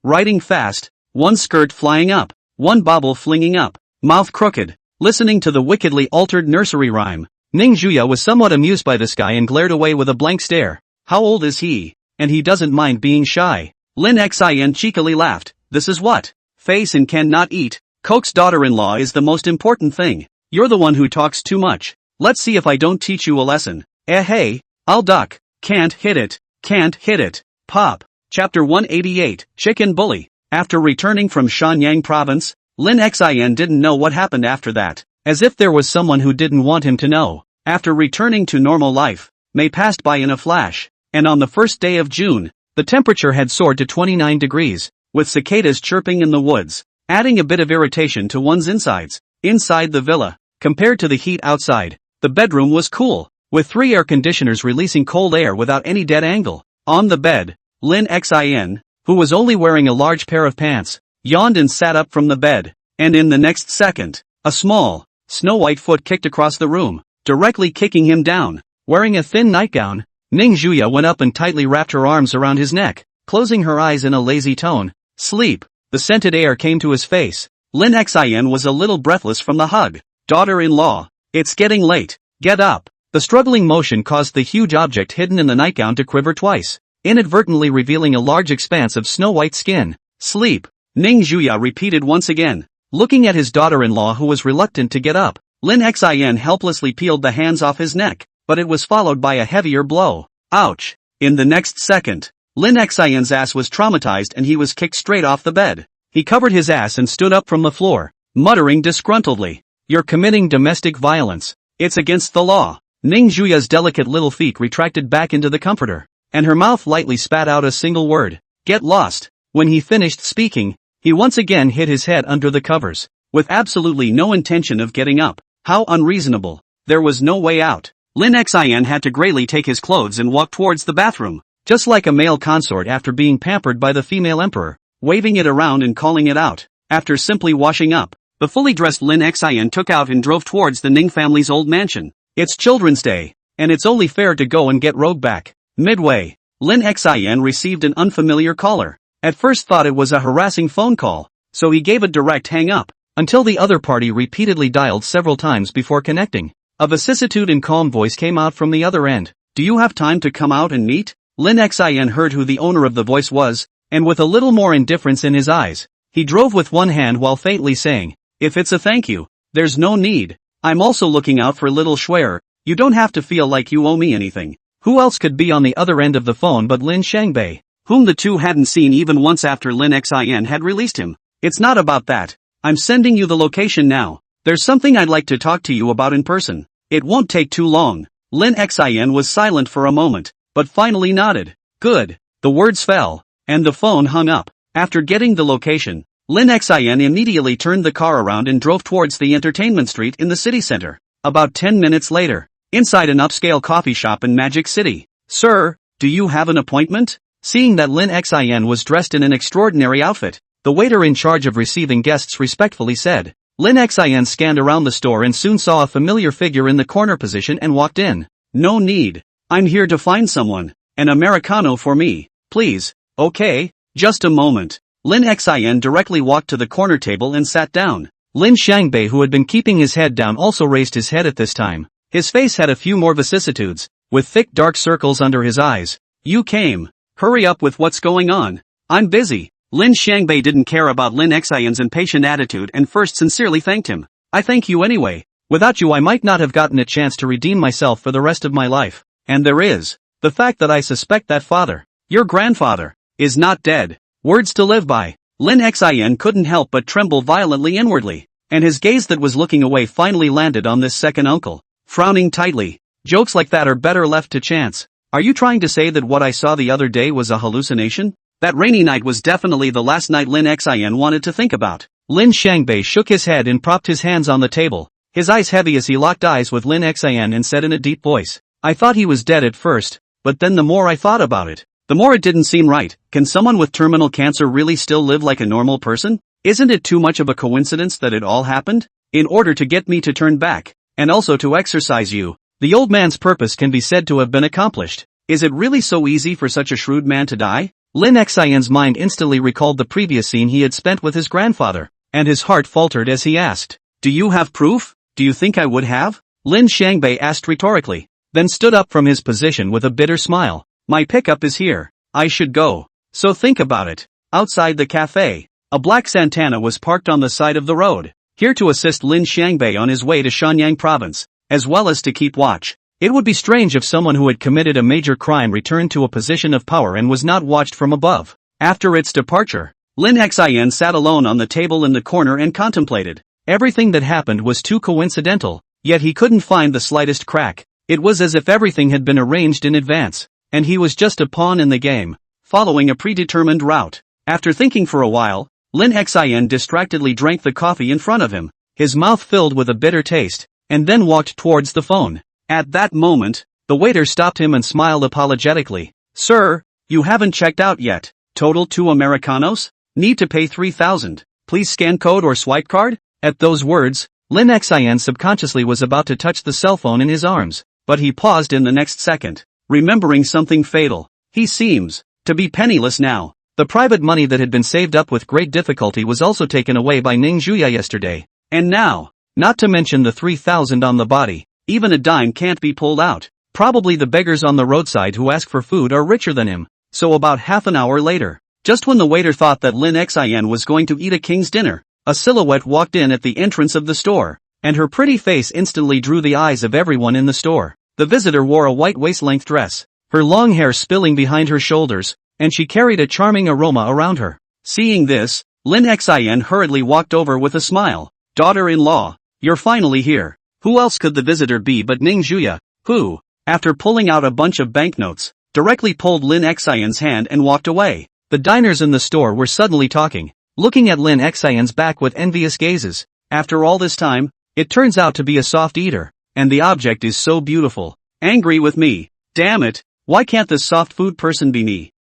riding fast, one skirt flying up, one bauble flinging up, mouth crooked. Listening to the wickedly altered nursery rhyme, Ning Juya was somewhat amused by this guy and glared away with a blank stare. How old is he? And he doesn't mind being shy. Lin Xian cheekily laughed. This is what? Face and cannot eat. Coax daughter-in-law is the most important thing. You're the one who talks too much. Let's see if I don't teach you a lesson. Hey, I'll duck. Can't hit it. Pop. Chapter 188, Chicken Bully. After returning from Shanyang province, Lin Xian didn't know what happened after that. As if there was someone who didn't want him to know. After returning to normal life, May passed by in a flash, and on the first day of June, the temperature had soared to 29 degrees, with cicadas chirping in the woods, adding a bit of irritation to one's insides. Inside the villa, compared to the heat outside, the bedroom was cool, with 3 air conditioners releasing cold air without any dead angle. On the bed, Lin Xian, who was only wearing a large pair of pants, yawned and sat up from the bed, and in the next second, a small, snow-white foot kicked across the room, directly kicking him down. Wearing a thin nightgown, Ning Juya went up and tightly wrapped her arms around his neck, closing her eyes in a lazy tone. Sleep. The scented air came to his face. Lin Xian was a little breathless from the hug. Daughter-in-law, it's getting late. Get up. The struggling motion caused the huge object hidden in the nightgown to quiver twice, inadvertently revealing a large expanse of snow-white skin. Sleep. Ning Juya repeated once again, looking at his daughter-in-law who was reluctant to get up. Lin Xian helplessly peeled the hands off his neck, but it was followed by a heavier blow. Ouch. In the next second, Lin Xian's ass was traumatized and he was kicked straight off the bed. He covered his ass and stood up from the floor, muttering disgruntledly, "You're committing domestic violence. It's against the law." Ning Juya's delicate little feet retracted back into the comforter, and her mouth lightly spat out a single word, "Get lost." When he finished speaking, he once again hid his head under the covers, with absolutely no intention of getting up. How unreasonable. There was no way out. Lin Xian had to grayly take his clothes and walk towards the bathroom, just like a male consort after being pampered by the female emperor, waving it around and calling it out. After simply washing up, the fully dressed Lin Xian took out and drove towards the Ning family's old mansion. It's Children's Day, and it's only fair to go and get Rogue back. Midway, Lin Xian received an unfamiliar caller. At first thought it was a harassing phone call, so he gave a direct hang-up, until the other party repeatedly dialed several times before connecting. A vicissitude and calm voice came out from the other end. Do you have time to come out and meet? Lin Xian heard who the owner of the voice was, and with a little more indifference in his eyes, he drove with one hand while faintly saying, "If it's a thank you, there's no need. I'm also looking out for little Schwer. You don't have to feel like you owe me anything." Who else could be on the other end of the phone but Lin Shangbei, whom the two hadn't seen even once after Lin Xian had released him? "It's not about that. I'm sending you the location now. There's something I'd like to talk to you about in person. It won't take too long." Lin Xian was silent for a moment, but finally nodded. Good. The words fell, and the phone hung up. After getting the location, Lin Xian immediately turned the car around and drove towards the entertainment street in the city center. About 10 minutes later, inside an upscale coffee shop in Magic City. "Sir, do you have an appointment?" Seeing that Lin Xian was dressed in an extraordinary outfit, the waiter in charge of receiving guests respectfully said. Lin Xian scanned around the store and soon saw a familiar figure in the corner position and walked in. "No need. I'm here to find someone. An Americano for me, please." "Okay, just a moment." Lin Xian directly walked to the corner table and sat down. Lin Shangbei, who had been keeping his head down, also raised his head at this time. His face had a few more vicissitudes, with thick dark circles under his eyes. "You came. Hurry up with what's going on. I'm busy." Lin Shangbei didn't care about Lin Xian's impatient attitude and first sincerely thanked him. "I thank you anyway. Without you I might not have gotten a chance to redeem myself for the rest of my life. And there is the fact that I suspect that father, your grandfather, is not dead." Words to live by. Lin Xian couldn't help but tremble violently inwardly, and his gaze that was looking away finally landed on this second uncle. Frowning tightly, "Jokes like that are better left to chance. Are you trying to say that what I saw the other day was a hallucination?" That rainy night was definitely the last night Lin Xian wanted to think about. Lin Shangbei shook his head and propped his hands on the table, his eyes heavy as he locked eyes with Lin Xian and said in a deep voice, I thought he was dead at first, but then the more I thought about it, the more it didn't seem right. Can someone with terminal cancer really still live like a normal person? Isn't it too much of a coincidence that it all happened? In order to get me to turn back, and also to exorcise you, the old man's purpose can be said to have been accomplished. Is it really so easy for such a shrewd man to die? Lin Xian's mind instantly recalled the previous scene he had spent with his grandfather, and his heart faltered as he asked, Do you have proof? Do you think I would have? Lin Shangbei asked rhetorically, then stood up from his position with a bitter smile. My pickup is here. I should go. So think about it. Outside the cafe, a black Santana was parked on the side of the road, here to assist Lin Shangbei on his way to Shenyang province, as well as to keep watch. It would be strange if someone who had committed a major crime returned to a position of power and was not watched from above. After its departure, Lin Xian sat alone on the table in the corner and contemplated. Everything that happened was too coincidental, yet he couldn't find the slightest crack. It was as if everything had been arranged in advance, and he was just a pawn in the game, following a predetermined route. After thinking for a while, Lin Xian distractedly drank the coffee in front of him, his mouth filled with a bitter taste, and then walked towards the phone. At that moment, the waiter stopped him and smiled apologetically. Sir, you haven't checked out yet. Total 2 Americanos? Need to pay 3,000. Please scan code or swipe card? At those words, Lin Xian subconsciously was about to touch the cell phone in his arms, but he paused in the next second, remembering something fatal. He seems to be penniless now. The private money that had been saved up with great difficulty was also taken away by Ning Zhuya yesterday. And now, not to mention the 3,000 on the body, even a dime can't be pulled out. Probably the beggars on the roadside who ask for food are richer than him. So about half an hour later, just when the waiter thought that Lin Xian was going to eat a king's dinner, a silhouette walked in at the entrance of the store, and her pretty face instantly drew the eyes of everyone in the store. The visitor wore a white waist-length dress, her long hair spilling behind her shoulders, and she carried a charming aroma around her. Seeing this, Lin Xian hurriedly walked over with a smile. Daughter-in-law, you're finally here. Who else could the visitor be but Ning Zhuya, who, after pulling out a bunch of banknotes, directly pulled Lin Xian's hand and walked away. The diners in the store were suddenly talking, looking at Lin Xian's back with envious gazes. After all this time, it turns out to be a soft eater, and the object is so beautiful. Angry with me. Damn it, why can't this soft food person be me?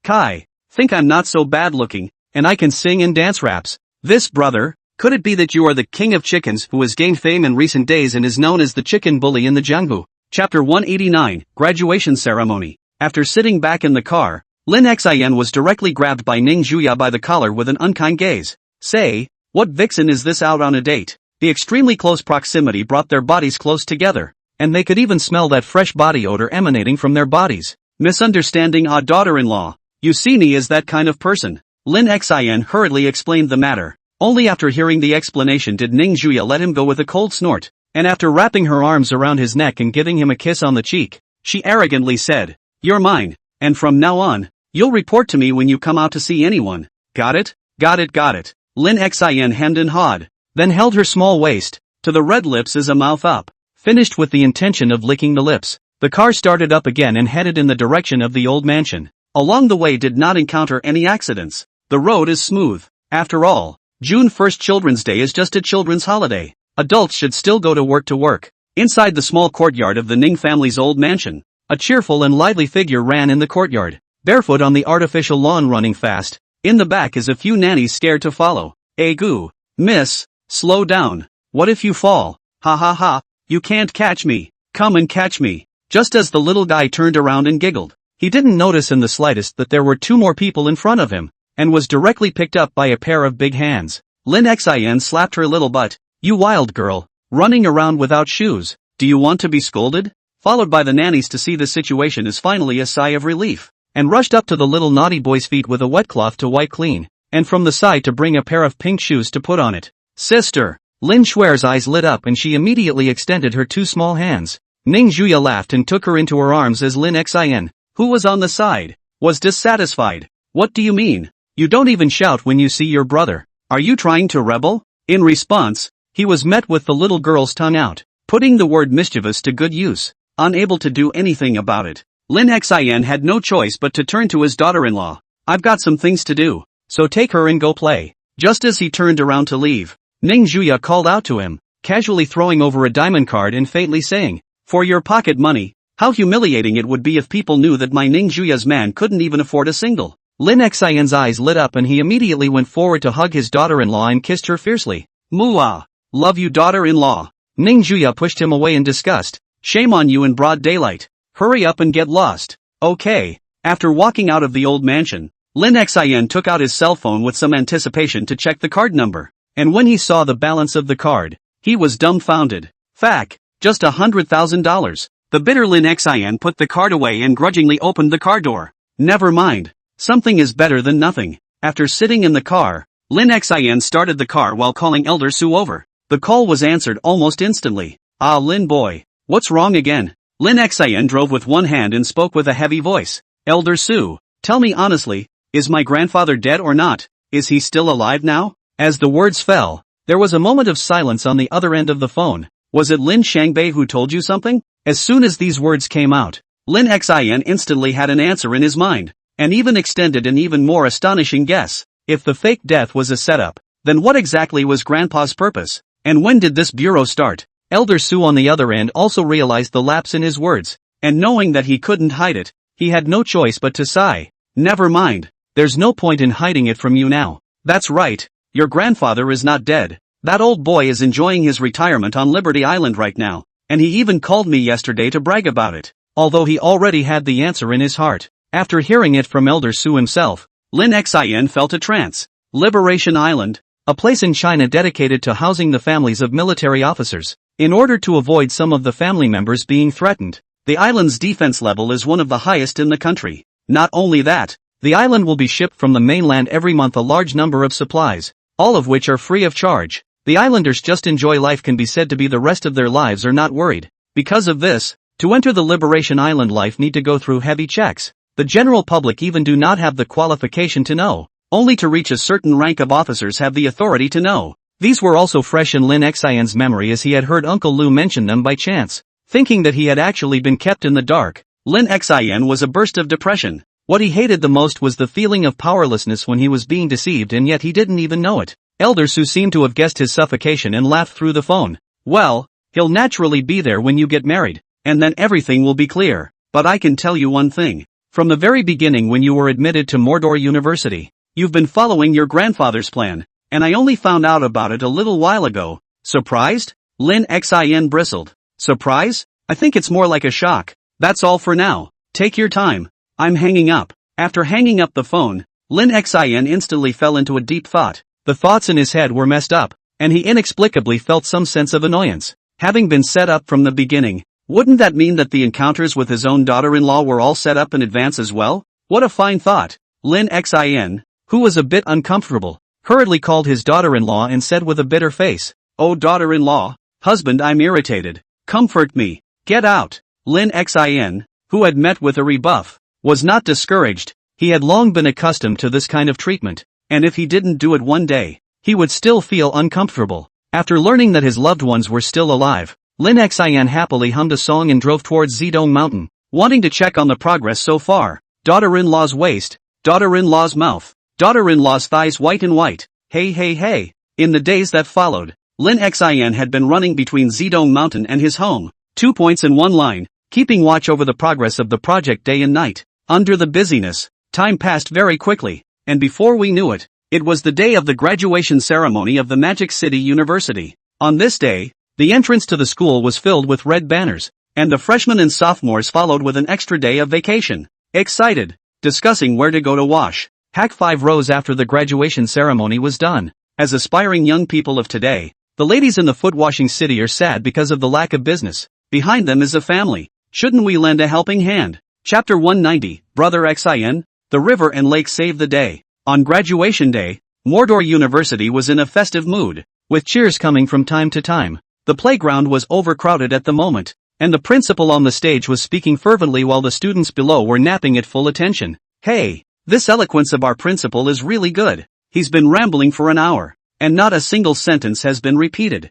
Kai, think I'm not so bad looking, and I can sing and dance raps. This brother, could it be that you are the king of chickens who has gained fame in recent days and is known as the chicken bully in the Jianghu? Chapter 189, Graduation Ceremony. After sitting back in the car, Lin Xian was directly grabbed by Ning Zhuya by the collar with an unkind gaze. Say, what vixen is this out on a date? The extremely close proximity brought their bodies close together, and they could even smell that fresh body odor emanating from their bodies. Misunderstanding daughter-in-law. You see me as that kind of person. Lin Xian hurriedly explained the matter. Only after hearing the explanation did Ning Zhuya let him go with a cold snort, and after wrapping her arms around his neck and giving him a kiss on the cheek, she arrogantly said, You're mine, and from now on, you'll report to me when you come out to see anyone. Got it? Got it. Lin Xian hemmed and hawed, then held her small waist to the red lips as a mouth up, finished with the intention of licking the lips. The car started up again and headed in the direction of the old mansion. Along the way did not encounter any accidents. The road is smooth. After all, June 1st Children's Day is just a children's holiday. Adults should still go to work. Inside the small courtyard of the Ning family's old mansion, a cheerful and lively figure ran in the courtyard, barefoot on the artificial lawn running fast. In the back is a few nannies scared to follow. Goo, miss, slow down. What if you fall? Ha ha ha, you can't catch me. Come and catch me. Just as the little guy turned around and giggled, he didn't notice in the slightest that there were 2 more people in front of him, and was directly picked up by a pair of big hands. Lin Xian slapped her little butt. You wild girl, running around without shoes. Do you want to be scolded? Followed by the nannies to see the situation is finally a sigh of relief, and rushed up to the little naughty boy's feet with a wet cloth to wipe clean, and from the side to bring a pair of pink shoes to put on it. Sister! Lin Shuer's eyes lit up and she immediately extended her 2 small hands. Ning Zhuya laughed and took her into her arms as Lin Xian, who was on the side, was dissatisfied. What do you mean? You don't even shout when you see your brother. Are you trying to rebel? In response, he was met with the little girl's tongue out, putting the word mischievous to good use. Unable to do anything about it, Lin Xian had no choice but to turn to his daughter-in-law. I've got some things to do, so take her and go play. Just as he turned around to leave, Ning Juya called out to him, casually throwing over a diamond card and faintly saying, "For your pocket money." How humiliating it would be if people knew that my Ning Juya's man couldn't even afford a single. Lin Xian's eyes lit up and he immediately went forward to hug his daughter-in-law and kissed her fiercely. "Mua! Love you, daughter-in-law." Ning Juya pushed him away in disgust. "Shame on you in broad daylight. Hurry up and get lost." Okay. After walking out of the old mansion, Lin Xian took out his cell phone with some anticipation to check the card number. And when he saw the balance of the card, he was dumbfounded. Fact, just $100,000. The bitter Lin Xian put the card away and grudgingly opened the car door. Never mind. Something is better than nothing. After sitting in the car, Lin Xian started the car while calling Elder Su over. The call was answered almost instantly. "Ah, Lin boy. What's wrong again?" Lin Xian drove with one hand and spoke with a heavy voice. "Elder Su, tell me honestly, is my grandfather dead or not? Is he still alive now?" As the words fell, there was a moment of silence on the other end of the phone. "Was it Lin Shangbei who told you something?" As soon as these words came out, Lin Xian instantly had an answer in his mind, and even extended an even more astonishing guess. If the fake death was a setup, then what exactly was Grandpa's purpose? And when did this bureau start? Elder Su on the other end also realized the lapse in his words, and knowing that he couldn't hide it, he had no choice but to sigh. "Never mind. There's no point in hiding it from you now. That's right. Your grandfather is not dead. That old boy is enjoying his retirement on Liberty Island right now, and he even called me yesterday to brag about it." Although he already had the answer in his heart, after hearing it from Elder Su himself, Lin Xian felt a trance. Liberation Island, a place in China dedicated to housing the families of military officers. In order to avoid some of the family members being threatened, the island's defense level is one of the highest in the country. Not only that, the island will be shipped from the mainland every month a large number of supplies, all of which are free of charge. The islanders just enjoy life, can be said to be the rest of their lives are not worried. Because of this, to enter the Liberation Island life need to go through heavy checks. The general public even do not have the qualification to know. Only to reach a certain rank of officers have the authority to know. These were also fresh in Lin Xian's memory as he had heard Uncle Lu mention them by chance. Thinking that he had actually been kept in the dark, Lin Xian was a burst of depression. What he hated the most was the feeling of powerlessness when he was being deceived, and yet he didn't even know it. Elder Su seemed to have guessed his suffocation and laughed through the phone. "Well, he'll naturally be there when you get married, and then everything will be clear. But I can tell you one thing. From the very beginning when you were admitted to Mordor University, you've been following your grandfather's plan, and I only found out about it a little while ago." Surprised? Lin Xian bristled. "Surprise? I think it's more like a shock. That's all for now. Take your time. I'm hanging up." After hanging up the phone, Lin Xian instantly fell into a deep thought. The thoughts in his head were messed up, and he inexplicably felt some sense of annoyance. Having been set up from the beginning, wouldn't that mean that the encounters with his own daughter-in-law were all set up in advance as well? What a fine thought. Lin Xian, who was a bit uncomfortable, hurriedly called his daughter-in-law and said with a bitter face, "Oh daughter-in-law, husband, I'm irritated. Comfort me. Get out." Lin Xian, who had met with a rebuff, was not discouraged. He had long been accustomed to this kind of treatment, and if he didn't do it one day, he would still feel uncomfortable. After learning that his loved ones were still alive, Lin Xian happily hummed a song and drove towards Zedong Mountain, wanting to check on the progress so far. Daughter-in-law's waist, daughter-in-law's mouth, daughter-in-law's thighs white and white. Hey hey hey. In the days that followed, Lin Xian had been running between Zedong Mountain and his home, 2 points in one line, keeping watch over the progress of the project day and night. Under the busyness, time passed very quickly, and before we knew it, it was the day of the graduation ceremony of the Magic City University. On this day, the entrance to the school was filled with red banners, and the freshmen and sophomores followed with an extra day of vacation. Excited, discussing where to go to wash. Hack 5 rows after the graduation ceremony was done. As aspiring young people of today, the ladies in the foot-washing city are sad because of the lack of business. Behind them is a family. Shouldn't we lend a helping hand? Chapter 190, Brother Xian, the river and lake saved the day. On graduation day, Mordor University was in a festive mood, with cheers coming from time to time. The playground was overcrowded at the moment, and the principal on the stage was speaking fervently while the students below were napping at full attention. "Hey, this eloquence of our principal is really good. He's been rambling for an hour, and not a single sentence has been repeated.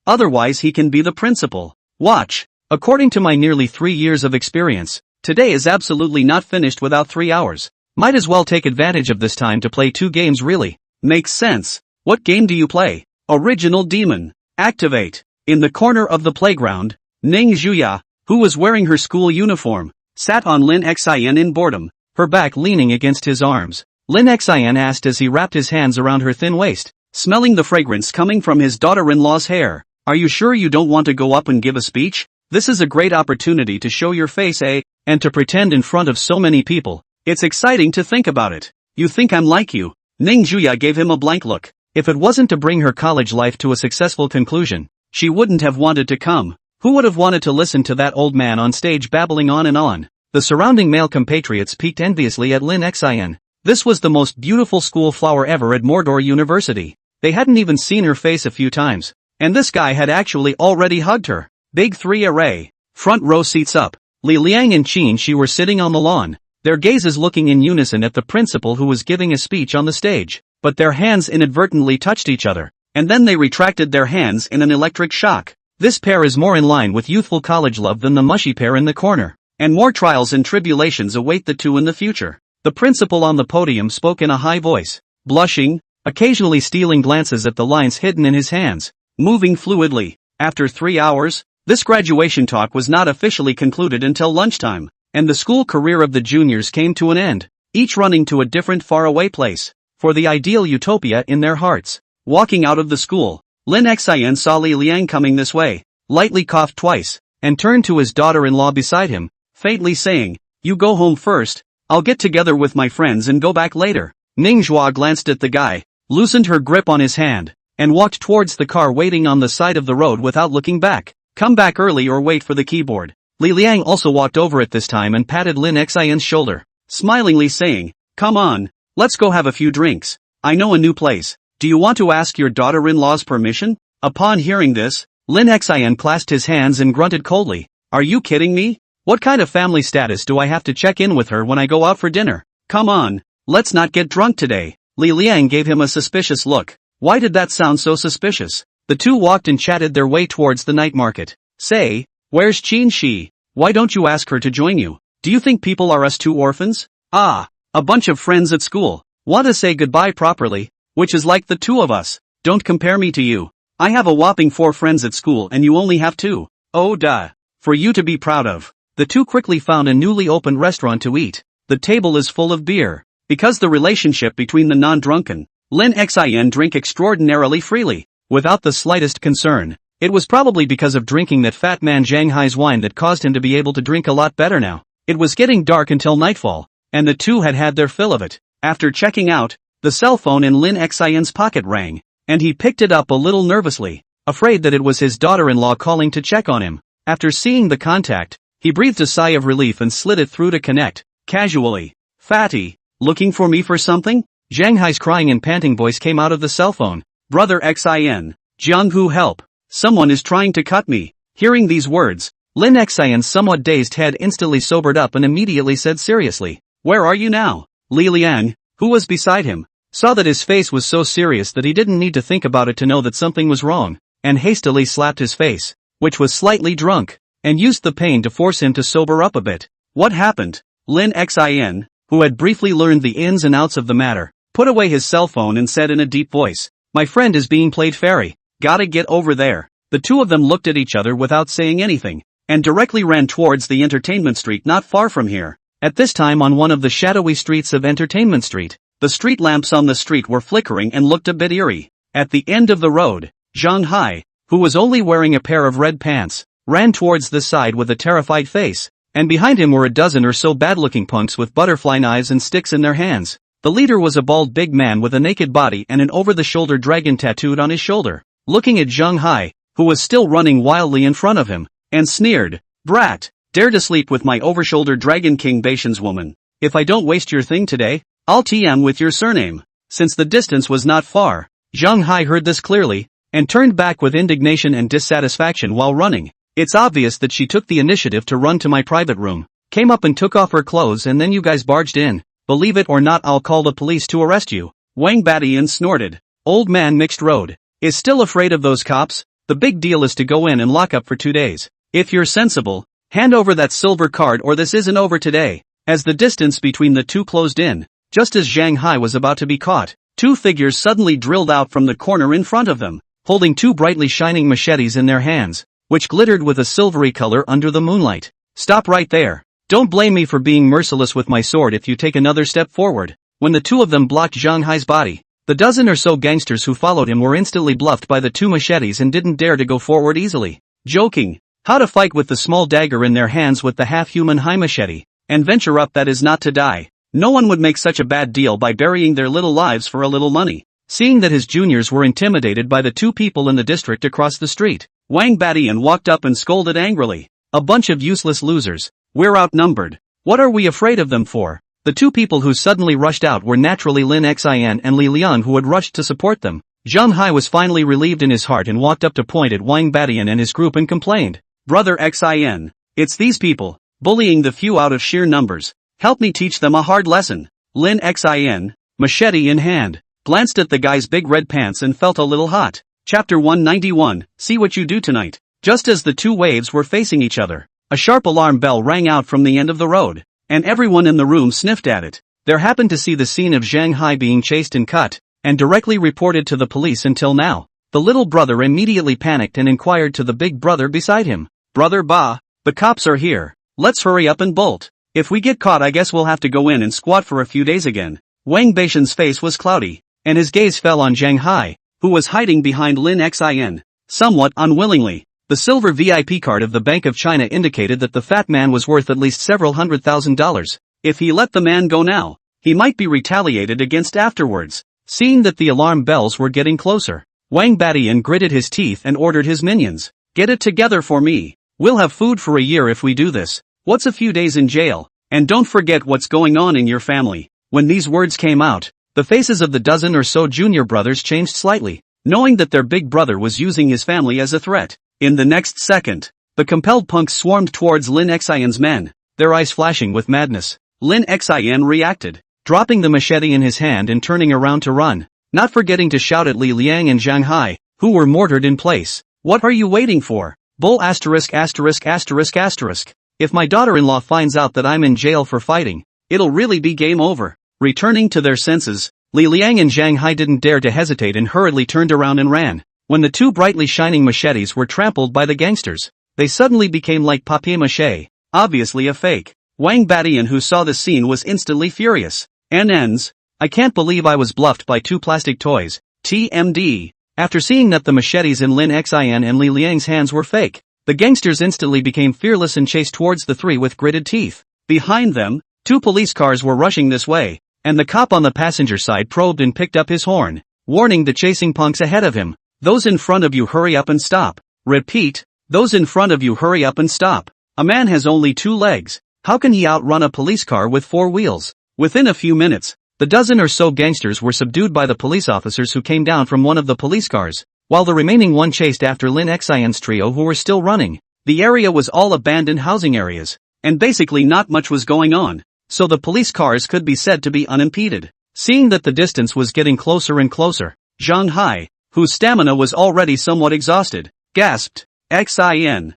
Otherwise he can be the principal. Watch. According to my nearly 3 years of experience, today is absolutely not finished without 3 hours. Might as well take advantage of this time to play 2 games really." Makes sense. What game do you play? Original demon. Activate. In the corner of the playground, Ning Zhuya, who was wearing her school uniform, sat on Lin Xian in boredom, her back leaning against his arms. Lin Xian asked as he wrapped his hands around her thin waist, smelling the fragrance coming from his daughter-in-law's hair. Are you sure you don't want to go up and give a speech? This is a great opportunity to show your face, and to pretend in front of so many people. It's exciting to think about it. You think I'm like you? Ning Zhuya gave him a blank look. If it wasn't to bring her college life to a successful conclusion, she wouldn't have wanted to come. Who would have wanted to listen to that old man on stage babbling on and on? The surrounding male compatriots peeked enviously at Lin Xian. This was the most beautiful school flower ever at Mordor University. They hadn't even seen her face a few times. And this guy had actually already hugged her. Big 3 array. Front row seats up. Li Liang and Qin Shi were sitting on the lawn, their gazes looking in unison at the principal who was giving a speech on the stage. But their hands inadvertently touched each other, and then they retracted their hands in an electric shock. This pair is more in line with youthful college love than the mushy pair in the corner. And more trials and tribulations await the two in the future. The principal on the podium spoke in a high voice, blushing, occasionally stealing glances at the lines hidden in his hands, moving fluidly. After 3 hours, this graduation talk was not officially concluded until lunchtime, and the school career of the juniors came to an end, each running to a different faraway place, for the ideal utopia in their hearts. Walking out of the school, Lin Xian saw Li Liang coming this way, lightly coughed twice, and turned to his daughter-in-law beside him, faintly saying, "You go home first. I'll get together with my friends and go back later." Ning Zhuya glanced at the guy, loosened her grip on his hand, and walked towards the car waiting on the side of the road without looking back. Come back early or wait for the keyboard. Li Liang also walked over at this time and patted Lin Xian's shoulder, smilingly saying, "Come on, let's go have a few drinks. I know a new place. Do you want to ask your daughter-in-law's permission?" Upon hearing this, Lin Xian clasped his hands and grunted coldly. "Are you kidding me? What kind of family status do I have to check in with her when I go out for dinner? Come on, let's not get drunk today." Li Liang gave him a suspicious look. Why did that sound so suspicious? The two walked and chatted their way towards the night market. "Say, where's Qin Shi? Why don't you ask her to join you? Do you think people are us two orphans?" "Ah, a bunch of friends at school. Want to say goodbye properly, which is like the two of us. Don't compare me to you. I have a whopping 4 friends at school and you only have 2. Oh duh. For you to be proud of." The two quickly found a newly opened restaurant to eat. The table is full of beer. Because the relationship between the non-drunken, Lin Xian drink extraordinarily freely, without the slightest concern. It was probably because of drinking that fat man Zhang Hai's wine that caused him to be able to drink a lot better now. It was getting dark until nightfall, and the two had had their fill of it. After checking out, the cell phone in Lin Xian's pocket rang, and he picked it up a little nervously, afraid that it was his daughter-in-law calling to check on him. After seeing the contact, he breathed a sigh of relief and slid it through to connect, casually. "Fatty, looking for me for something?" Zhang Hai's crying and panting voice came out of the cell phone. "Brother Xin. Jianghu, help. Someone is trying to cut me." Hearing these words, Lin Xian's somewhat dazed head instantly sobered up and immediately said seriously, "Where are you now?" Li Liang, who was beside him, saw that his face was so serious that he didn't need to think about it to know that something was wrong, and hastily slapped his face, which was slightly drunk, and used the pain to force him to sober up a bit. "What happened?" Lin Xian, who had briefly learned the ins and outs of the matter, put away his cell phone and said in a deep voice, "My friend is being played fairy. Gotta get over there." The two of them looked at each other without saying anything, and directly ran towards the entertainment street not far from here. At this time on one of the shadowy streets of Entertainment Street, the street lamps on the street were flickering and looked a bit eerie. At the end of the road, Zhang Hai, who was only wearing a pair of red pants, ran towards the side with a terrified face, and behind him were a dozen or so bad-looking punks with butterfly knives and sticks in their hands. The leader was a bald big man with a naked body and an over-the-shoulder dragon tattooed on his shoulder, looking at Zhang Hai, who was still running wildly in front of him, and sneered, "Brat, dare to sleep with my over-shoulder dragon king Baishan's woman. If I don't waste your thing today, I'll TM with your surname." Since the distance was not far, Zhang Hai heard this clearly, and turned back with indignation and dissatisfaction while running. "It's obvious that she took the initiative to run to my private room, came up and took off her clothes and then you guys barged in. Believe it or not, I'll call the police to arrest you." Wang Batian snorted. "Old man Mixed Road is still afraid of those cops? The big deal is to go in and lock up for 2 days. If you're sensible, hand over that silver card or this isn't over today." As the distance between the two closed in, just as Zhang Hai was about to be caught, two figures suddenly drilled out from the corner in front of them, holding two brightly shining machetes in their hands, which glittered with a silvery color under the moonlight. Stop right there. Don't blame me for being merciless with my sword if you take another step forward. When the two of them blocked Zhang Hai's body, the dozen or so gangsters who followed him were instantly bluffed by the two machetes and didn't dare to go forward easily. Joking. How to fight with the small dagger in their hands with the half-human high machete, and venture up that is not to die. No one would make such a bad deal by burying their little lives for a little money. Seeing that his juniors were intimidated by the two people in the district across the street, Wang Badian walked up and scolded angrily. A bunch of useless losers. We're outnumbered. What are we afraid of them for? The two people who suddenly rushed out were naturally Lin Xian and Li Lian, who had rushed to support them. Zhang Hai was finally relieved in his heart and walked up to point at Wang Badian and his group and complained. Brother Xin, it's these people, bullying the few out of sheer numbers. Help me teach them a hard lesson. Lin Xin, machete in hand, glanced at the guy's big red pants and felt a little hot. Chapter 191, See What You Do Tonight. Just as the two waves were facing each other, a sharp alarm bell rang out from the end of the road, and everyone in the room sniffed at it. They happened to see the scene of Zhang Hai being chased and cut, and directly reported to the police until now. The little brother immediately panicked and inquired to the big brother beside him. Brother Ba, the cops are here. Let's hurry up and bolt. If we get caught, I guess we'll have to go in and squat for a few days again. Wang Beishan's face was cloudy, and his gaze fell on Zhang Hai, who was hiding behind Lin Xian. Somewhat unwillingly, the silver VIP card of the Bank of China indicated that the fat man was worth at least several $100,000. If he let the man go now, he might be retaliated against afterwards. Seeing that the alarm bells were getting closer, Wang Badian gritted his teeth and ordered his minions. Get it together for me. We'll have food for a year if we do this. What's a few days in jail? And don't forget what's going on in your family. When these words came out, the faces of the dozen or so junior brothers changed slightly, knowing that their big brother was using his family as a threat. In the next second, the compelled punks swarmed towards Lin Xian's men, their eyes flashing with madness. Lin Xian reacted, dropping the machete in his hand and turning around to run, not forgetting to shout at Li Liang and Zhang Hai, who were mortared in place. What are you waiting for? Bull asterisk asterisk asterisk asterisk. If my daughter-in-law finds out that I'm in jail for fighting, it'll really be game over. Returning to their senses, Li Liang and Zhang Hai didn't dare to hesitate and hurriedly turned around and ran. When the two brightly shining machetes were trampled by the gangsters, they suddenly became like papier-mâché, obviously a fake. Wang Badian, who saw the scene, was instantly furious. NNs, I can't believe I was bluffed by two plastic toys. TMD. After seeing that the machetes in Lin Xian and Li Liang's hands were fake, the gangsters instantly became fearless and chased towards the three with gritted teeth. Behind them, two police cars were rushing this way, and the cop on the passenger side probed and picked up his horn, warning the chasing punks ahead of him. Those in front of you, hurry up and stop. Repeat, those in front of you, hurry up and stop. A man has only two legs. How can he outrun a police car with four wheels? Within a few minutes, the dozen or so gangsters were subdued by the police officers who came down from one of the police cars, while the remaining one chased after Lin Xian's trio, who were still running. The area was all abandoned housing areas, and basically not much was going on, so the police cars could be said to be unimpeded. Seeing that the distance was getting closer and closer, Zhang Hai, whose stamina was already somewhat exhausted, gasped, Xin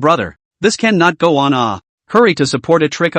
brother, this cannot go on. Hurry to support a trick.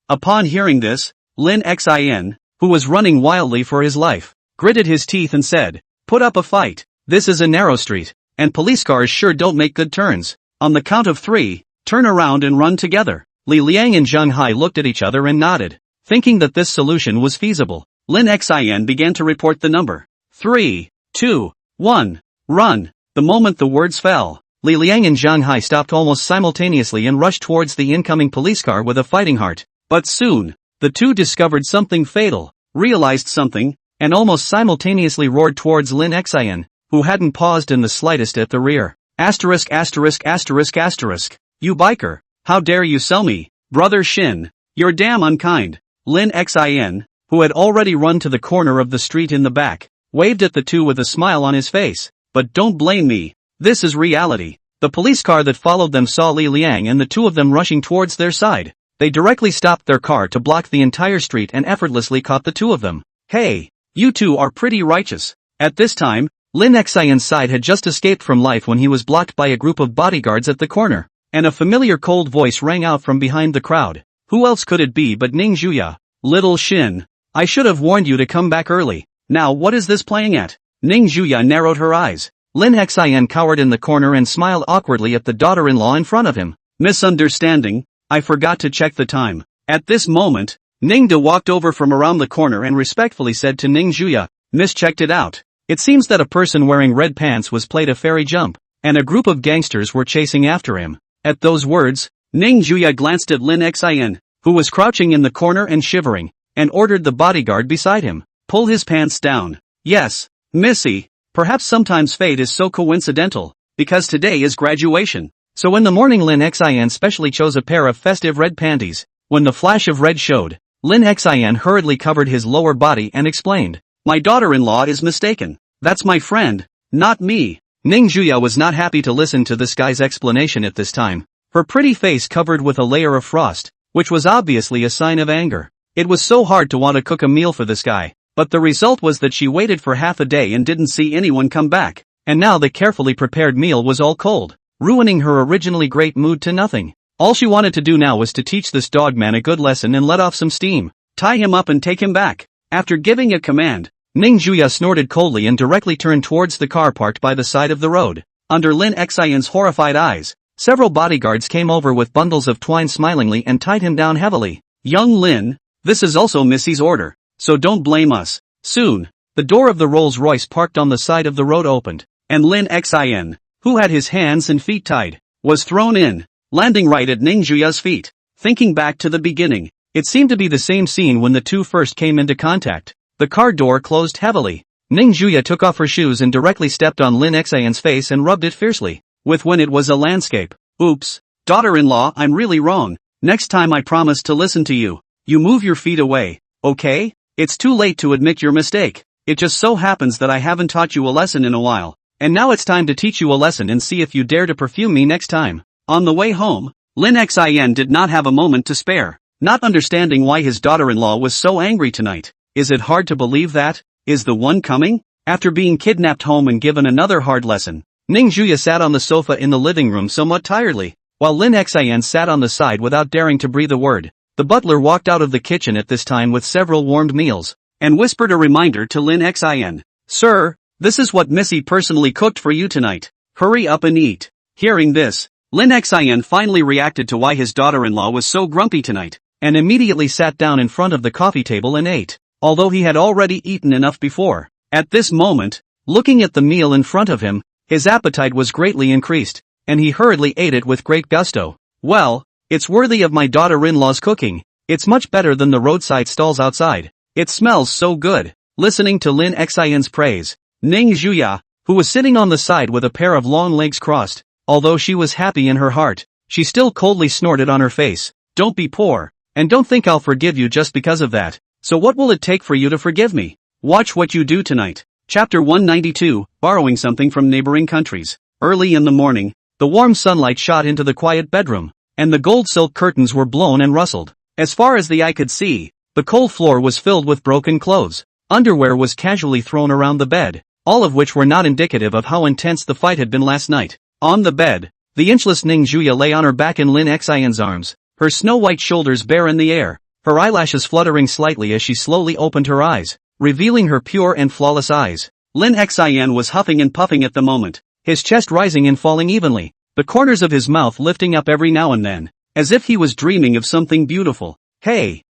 Upon hearing this, Lin Xin, who was running wildly for his life, gritted his teeth and said, put up a fight. This is a narrow street, and police cars sure don't make good turns. On the count of 3, turn around and run together. Li Liang and Zhang Hai looked at each other and nodded, thinking that this solution was feasible. Lin Xin began to report the number. 3, 2, 1, run. The moment the words fell, Li Liang and Zhang Hai stopped almost simultaneously and rushed towards the incoming police car with a fighting heart. But soon, the two discovered something fatal, realized something, and almost simultaneously roared towards Lin Xian, who hadn't paused in the slightest at the rear. Asterisk asterisk asterisk asterisk. You biker, how dare you sell me, brother Shin, you're damn unkind. Lin Xin, who had already run to the corner of the street in the back, waved at the two with a smile on his face. But don't blame me, this is reality. The police car that followed them saw Li Liang and the two of them rushing towards their side. They directly stopped their car to block the entire street and effortlessly caught the two of them. Hey, you two are pretty righteous. At this time, Lin Xian's side had just escaped from life when he was blocked by a group of bodyguards at the corner, and a familiar cold voice rang out from behind the crowd. Who else could it be but Ning Zhuya? Little Shin, I should have warned you to come back early. Now what is this playing at? Ning Juya narrowed her eyes. Lin Xin cowered in the corner and smiled awkwardly at the daughter-in-law in front of him. Misunderstanding, I forgot to check the time. At this moment, Ning De walked over from around the corner and respectfully said to Ning Juya, Miss checked it out. It seems that a person wearing red pants was played a fairy jump, and a group of gangsters were chasing after him. At those words, Ning Juya glanced at Lin Xin, who was crouching in the corner and shivering, and ordered the bodyguard beside him, pull his pants down. Yes, Missy, perhaps sometimes fate is so coincidental, because today is graduation. So in the morning Lin Xin specially chose a pair of festive red panties. When the flash of red showed, Lin Xin hurriedly covered his lower body and explained, my daughter-in-law is mistaken. That's my friend, not me. Ning Juya was not happy to listen to this guy's explanation at this time. Her pretty face covered with a layer of frost, which was obviously a sign of anger. It was so hard to want to cook a meal for this guy, but the result was that she waited for half a day and didn't see anyone come back, and now the carefully prepared meal was all cold, ruining her originally great mood to nothing. All she wanted to do now was to teach this dog man a good lesson and let off some steam, tie him up and take him back. After giving a command, Ning Juya snorted coldly and directly turned towards the car parked by the side of the road. Under Lin Xion's horrified eyes, several bodyguards came over with bundles of twine smilingly and tied him down heavily. Young Lin, this is also Missy's order, so don't blame us. Soon, the door of the Rolls-Royce parked on the side of the road opened, and Lin Xion, who had his hands and feet tied, was thrown in, landing right at Ning Juya's feet. Thinking back to the beginning, it seemed to be the same scene when the two first came into contact. The car door closed heavily. Ning Juya took off her shoes and directly stepped on Lin Xion's face and rubbed it fiercely, with when it was a landscape. Oops, daughter-in-law, I'm really wrong. Next time I promise to listen to you. You move your feet away, okay? It's too late to admit your mistake. It just so happens that I haven't taught you a lesson in a while, and now it's time to teach you a lesson and see if you dare to perfume me next time. On the way home, Lin Xion did not have a moment to spare, not understanding why his daughter-in-law was so angry tonight. Is it hard to believe that? Is the one coming? After being kidnapped home and given another hard lesson, Ning Juya sat on the sofa in the living room somewhat tiredly, while Lin Xion sat on the side without daring to breathe a word. The butler walked out of the kitchen at this time with several warmed meals, and whispered a reminder to Lin Xion. Sir, this is what Missy personally cooked for you tonight. Hurry up and eat. Hearing this, Lin Xion finally reacted to why his daughter-in-law was so grumpy tonight, and immediately sat down in front of the coffee table and ate, although he had already eaten enough before. At this moment, looking at the meal in front of him, his appetite was greatly increased, and he hurriedly ate it with great gusto. Well, it's worthy of my daughter-in-law's cooking. It's much better than the roadside stalls outside. It smells so good. Listening to Lin Xion's praise, Ning Juya, who was sitting on the side with a pair of long legs crossed, although she was happy in her heart, she still coldly snorted on her face. Don't be poor, and don't think I'll forgive you just because of that. So what will it take for you to forgive me? Watch what you do tonight. Chapter 192, Borrowing Something from Neighboring Countries. Early in the morning, the warm sunlight shot into the quiet bedroom, and the gold silk curtains were blown and rustled. As far as the eye could see, the cold floor was filled with broken clothes. Underwear was casually thrown around the bed, all of which were not indicative of how intense the fight had been last night. On the bed, the inchless Ning Juya lay on her back in Lin Xion's arms, her snow-white shoulders bare in the air, her eyelashes fluttering slightly as she slowly opened her eyes, revealing her pure and flawless eyes. Lin Xion was huffing and puffing at the moment, his chest rising and falling evenly, the corners of his mouth lifting up every now and then, as if he was dreaming of something beautiful. Hey,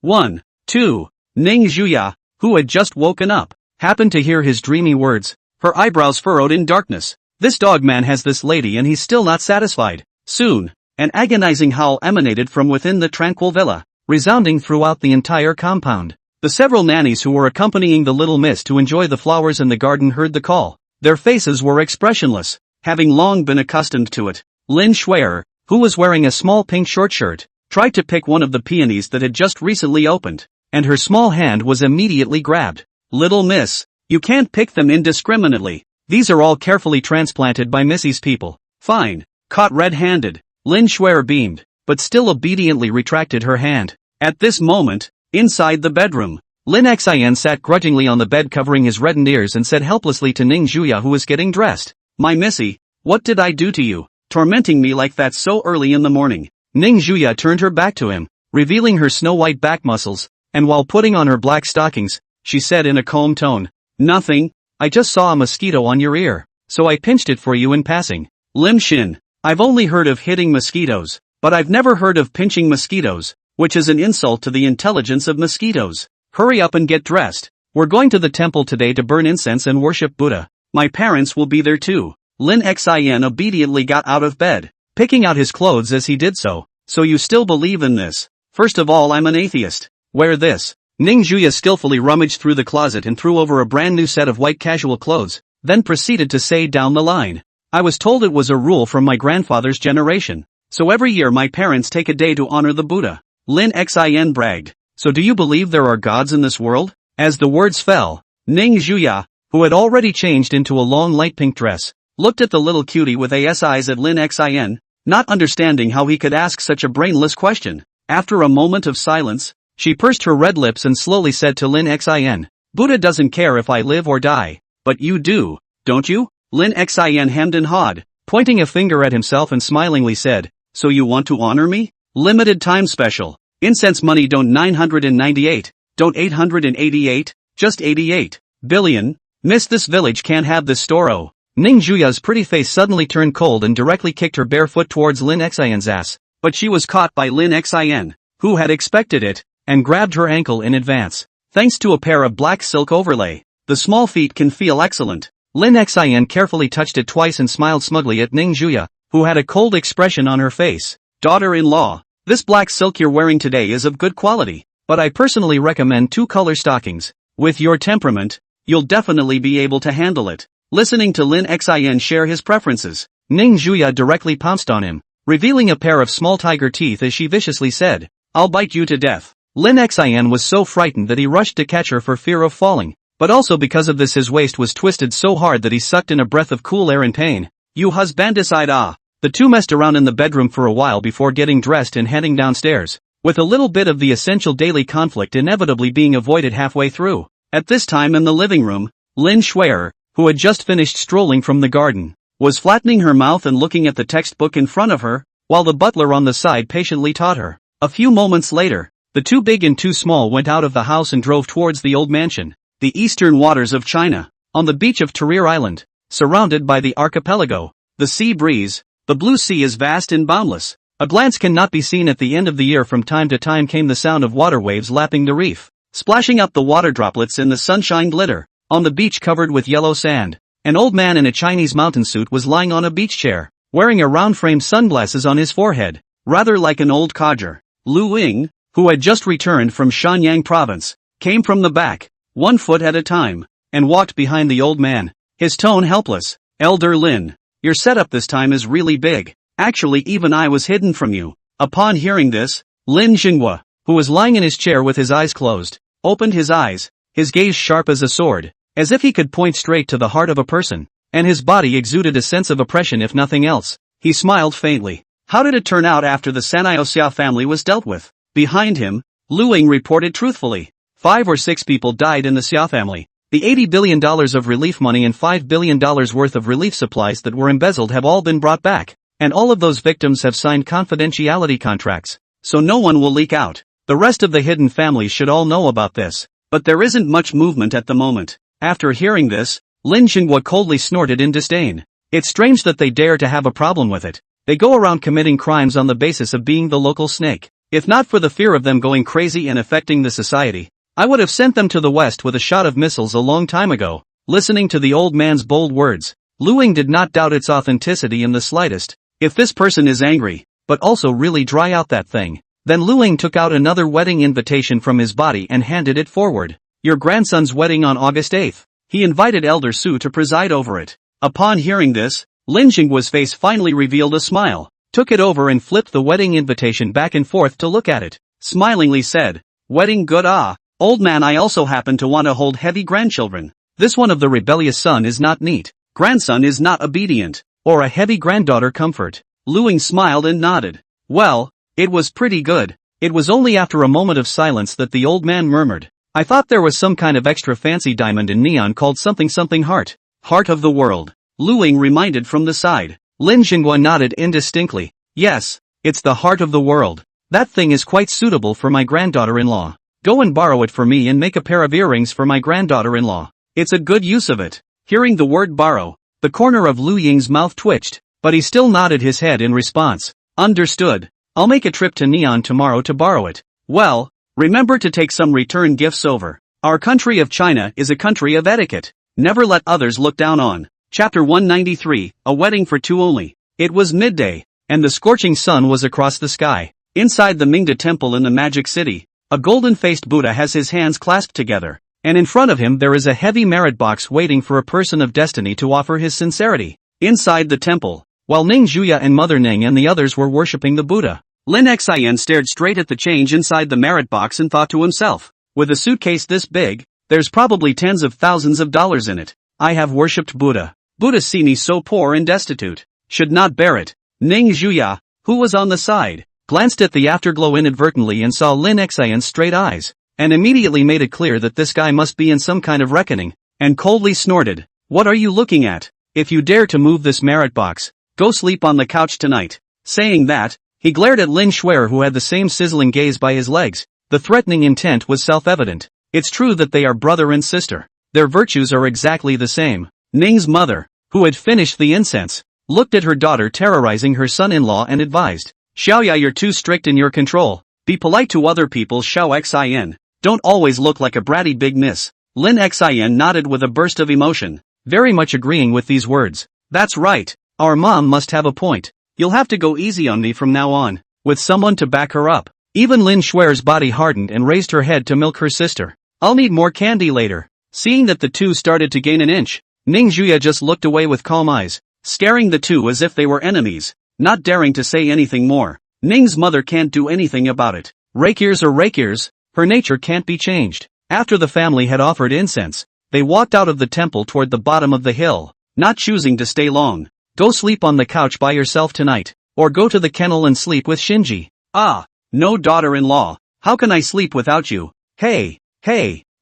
1, 2, Ning Juya, who had just woken up, happened to hear his dreamy words, her eyebrows furrowed in darkness. This dog man has this lady and he's still not satisfied. Soon, an agonizing howl emanated from within the tranquil villa, resounding throughout the entire compound. The several nannies who were accompanying the little miss to enjoy the flowers in the garden heard the call. Their faces were expressionless, having long been accustomed to it. Lin Shuer, who was wearing a small pink short shirt, tried to pick one of the peonies that had just recently opened, and her small hand was immediately grabbed. Little miss, you can't pick them indiscriminately. These are all carefully transplanted by Missy's people. Fine. Caught red-handed. Lin Shuer beamed, but still obediently retracted her hand. At this moment, inside the bedroom, Lin Xion sat grudgingly on the bed covering his reddened ears and said helplessly to Ning Juya, who was getting dressed, "My Missy, what did I do to you, tormenting me like that so early in the morning?" Ning Juya turned her back to him, revealing her snow-white back muscles, and while putting on her black stockings, she said in a calm tone. Nothing, I just saw a mosquito on your ear, so I pinched it for you in passing. Lim Shin, I've only heard of hitting mosquitoes, but I've never heard of pinching mosquitoes, which is an insult to the intelligence of mosquitoes. Hurry up and get dressed. We're going to the temple today to burn incense and worship Buddha. My parents will be there too. Lin Xin obediently got out of bed, picking out his clothes as he did so. So you still believe in this? First of all, I'm an atheist. Wear this. Ning Juya skillfully rummaged through the closet and threw over a brand new set of white casual clothes, then proceeded to say down the line. I was told it was a rule from my grandfather's generation. So every year my parents take a day to honor the Buddha. Lin Xin bragged. So do you believe there are gods in this world? As the words fell, Ning Juya, who had already changed into a long light pink dress, looked at the little cutie with eyes at Lin Xin, not understanding how he could ask such a brainless question. After a moment of silence, she pursed her red lips and slowly said to Lin Xin, Buddha doesn't care if I live or die. But you do, don't you? Lin Xin hemmed and hawed, pointing a finger at himself and smilingly said, so you want to honor me? Limited time special. Incense money don't 998, don't 888, just 88 billion. Miss, this village can't have this store. Oh. Ning Juya's pretty face suddenly turned cold and directly kicked her bare foot towards Lin Xin's ass, but she was caught by Lin Xin, who had expected it, and grabbed her ankle in advance. Thanks to a pair of black silk overlay, the small feet can feel excellent. Lin Xin carefully touched it twice and smiled smugly at Ning Juya, who had a cold expression on her face. Daughter-in-law, this black silk you're wearing today is of good quality, but I personally recommend 2-color stockings. With your temperament, you'll definitely be able to handle it. Listening to Lin Xin share his preferences, Ning Juya directly pounced on him, revealing a pair of small tiger teeth as she viciously said, I'll bite you to death. Lin Xin was so frightened that he rushed to catch her for fear of falling, but also because of this his waist was twisted so hard that he sucked in a breath of cool air in pain. You husbandicide. Ah. The two messed around in the bedroom for a while before getting dressed and heading downstairs, with a little bit of the essential daily conflict inevitably being avoided halfway through. At this time in the living room, Lin Shuer, who had just finished strolling from the garden, was flattening her mouth and looking at the textbook in front of her, while the butler on the side patiently taught her. A few moments later, the Too Big and Too Small went out of the house and drove towards the old mansion, the eastern waters of China, on the beach of Tarir Island, surrounded by the archipelago, the sea breeze. The blue sea is vast and boundless. A glance cannot be seen at the end of the year. From time to time came the sound of water waves lapping the reef, splashing up the water droplets in the sunshine glitter. On the beach covered with yellow sand, an old man in a Chinese mountain suit was lying on a beach chair, wearing a round-framed sunglasses on his forehead, rather like an old codger. Lu Ying, who had just returned from Shanyang province, came from the back, 1 foot at a time, and walked behind the old man, his tone helpless. Elder Lin, your setup this time is really big. Actually, even I was hidden from you. Upon hearing this, Lin Xinghua, who was lying in his chair with his eyes closed, opened his eyes, his gaze sharp as a sword, as if he could point straight to the heart of a person, and his body exuded a sense of oppression if nothing else. He smiled faintly. How did it turn out after the San'io family was dealt with? Behind him, Lu Ying reported truthfully. 5 or 6 people died in the Xia family. The $80 billion of relief money and $5 billion worth of relief supplies that were embezzled have all been brought back, and all of those victims have signed confidentiality contracts, so no one will leak out. The rest of the hidden families should all know about this, but there isn't much movement at the moment. After hearing this, Lin Xinghua coldly snorted in disdain. It's strange that they dare to have a problem with it. They go around committing crimes on the basis of being the local snake. If not for the fear of them going crazy and affecting the society, I would have sent them to the west with a shot of missiles a long time ago. Listening to the old man's bold words, Lu Ying did not doubt its authenticity in the slightest. If this person is angry, but also really dry out that thing, then Lu Ying took out another wedding invitation from his body and handed it forward. Your grandson's wedding on August 8th. He invited Elder Su to preside over it. Upon hearing this, Lin Xinghua's face finally revealed a smile, took it over and flipped the wedding invitation back and forth to look at it, smilingly said, wedding good. Ah, old man, I also happen to want to hold heavy grandchildren. This one of the rebellious son is not neat, grandson is not obedient, or a heavy granddaughter comfort. Lu Ying smiled and nodded. Well, it was pretty good. It was only after a moment of silence that the old man murmured, I thought there was some kind of extra fancy diamond in neon called something heart. Heart of the world. Lu Ying reminded from the side. Lin Xinghua nodded indistinctly. Yes, it's the heart of the world. That thing is quite suitable for my granddaughter-in-law. Go and borrow it for me and make a pair of earrings for my granddaughter-in-law. It's a good use of it. Hearing the word borrow, the corner of Lu Ying's mouth twitched, but he still nodded his head in response. Understood. I'll make a trip to Neon tomorrow to borrow it. Well, remember to take some return gifts over. Our country of China is a country of etiquette. Never let others look down on. Chapter 193, A Wedding for Two Only. It was midday, and the scorching sun was across the sky. Inside the Mingda temple in the Magic City, a golden-faced Buddha has his hands clasped together, and in front of him there is a heavy merit box waiting for a person of destiny to offer his sincerity. Inside the temple, while Ning Zhuya and Mother Ning and the others were worshipping the Buddha, Lin Xian stared straight at the change inside the merit box and thought to himself, with a suitcase this big, there's probably tens of thousands of dollars in it. I have worshipped Buddha. Buddha see me so poor and destitute. Should not bear it. Ning Zhuya, who was on the side, glanced at the afterglow inadvertently and saw Lin Xian's straight eyes, and immediately made it clear that this guy must be in some kind of reckoning, and coldly snorted, "What are you looking at? If you dare to move this merit box, go sleep on the couch tonight." Saying that, he glared at Lin Xuer who had the same sizzling gaze by his legs. The threatening intent was self-evident. It's true that they are brother and sister. Their virtues are exactly the same. Ning's mother, who had finished the incense, looked at her daughter terrorizing her son-in-law and advised, "Xiaoya, you're too strict in your control. Be polite to other people, Xiao Xin. Don't always look like a bratty big miss." Lin Xian nodded with a burst of emotion, very much agreeing with these words. "That's right. Our mom must have a point. You'll have to go easy on me from now on." With someone to back her up, even Lin Xuer's body hardened and raised her head to milk her sister. "I'll need more candy later." Seeing that the two started to gain an inch, Ning Zhuya just looked away with calm eyes, staring the two as if they were enemies, not daring to say anything more. Ning's mother can't do anything about it. Rakirs are rakirs, her nature can't be changed. After the family had offered incense, they walked out of the temple toward the bottom of the hill, not choosing to stay long. "Go sleep on the couch by yourself tonight, or go to the kennel and sleep with Shinji." "Ah, no daughter-in-law, how can I sleep without you?" Hey,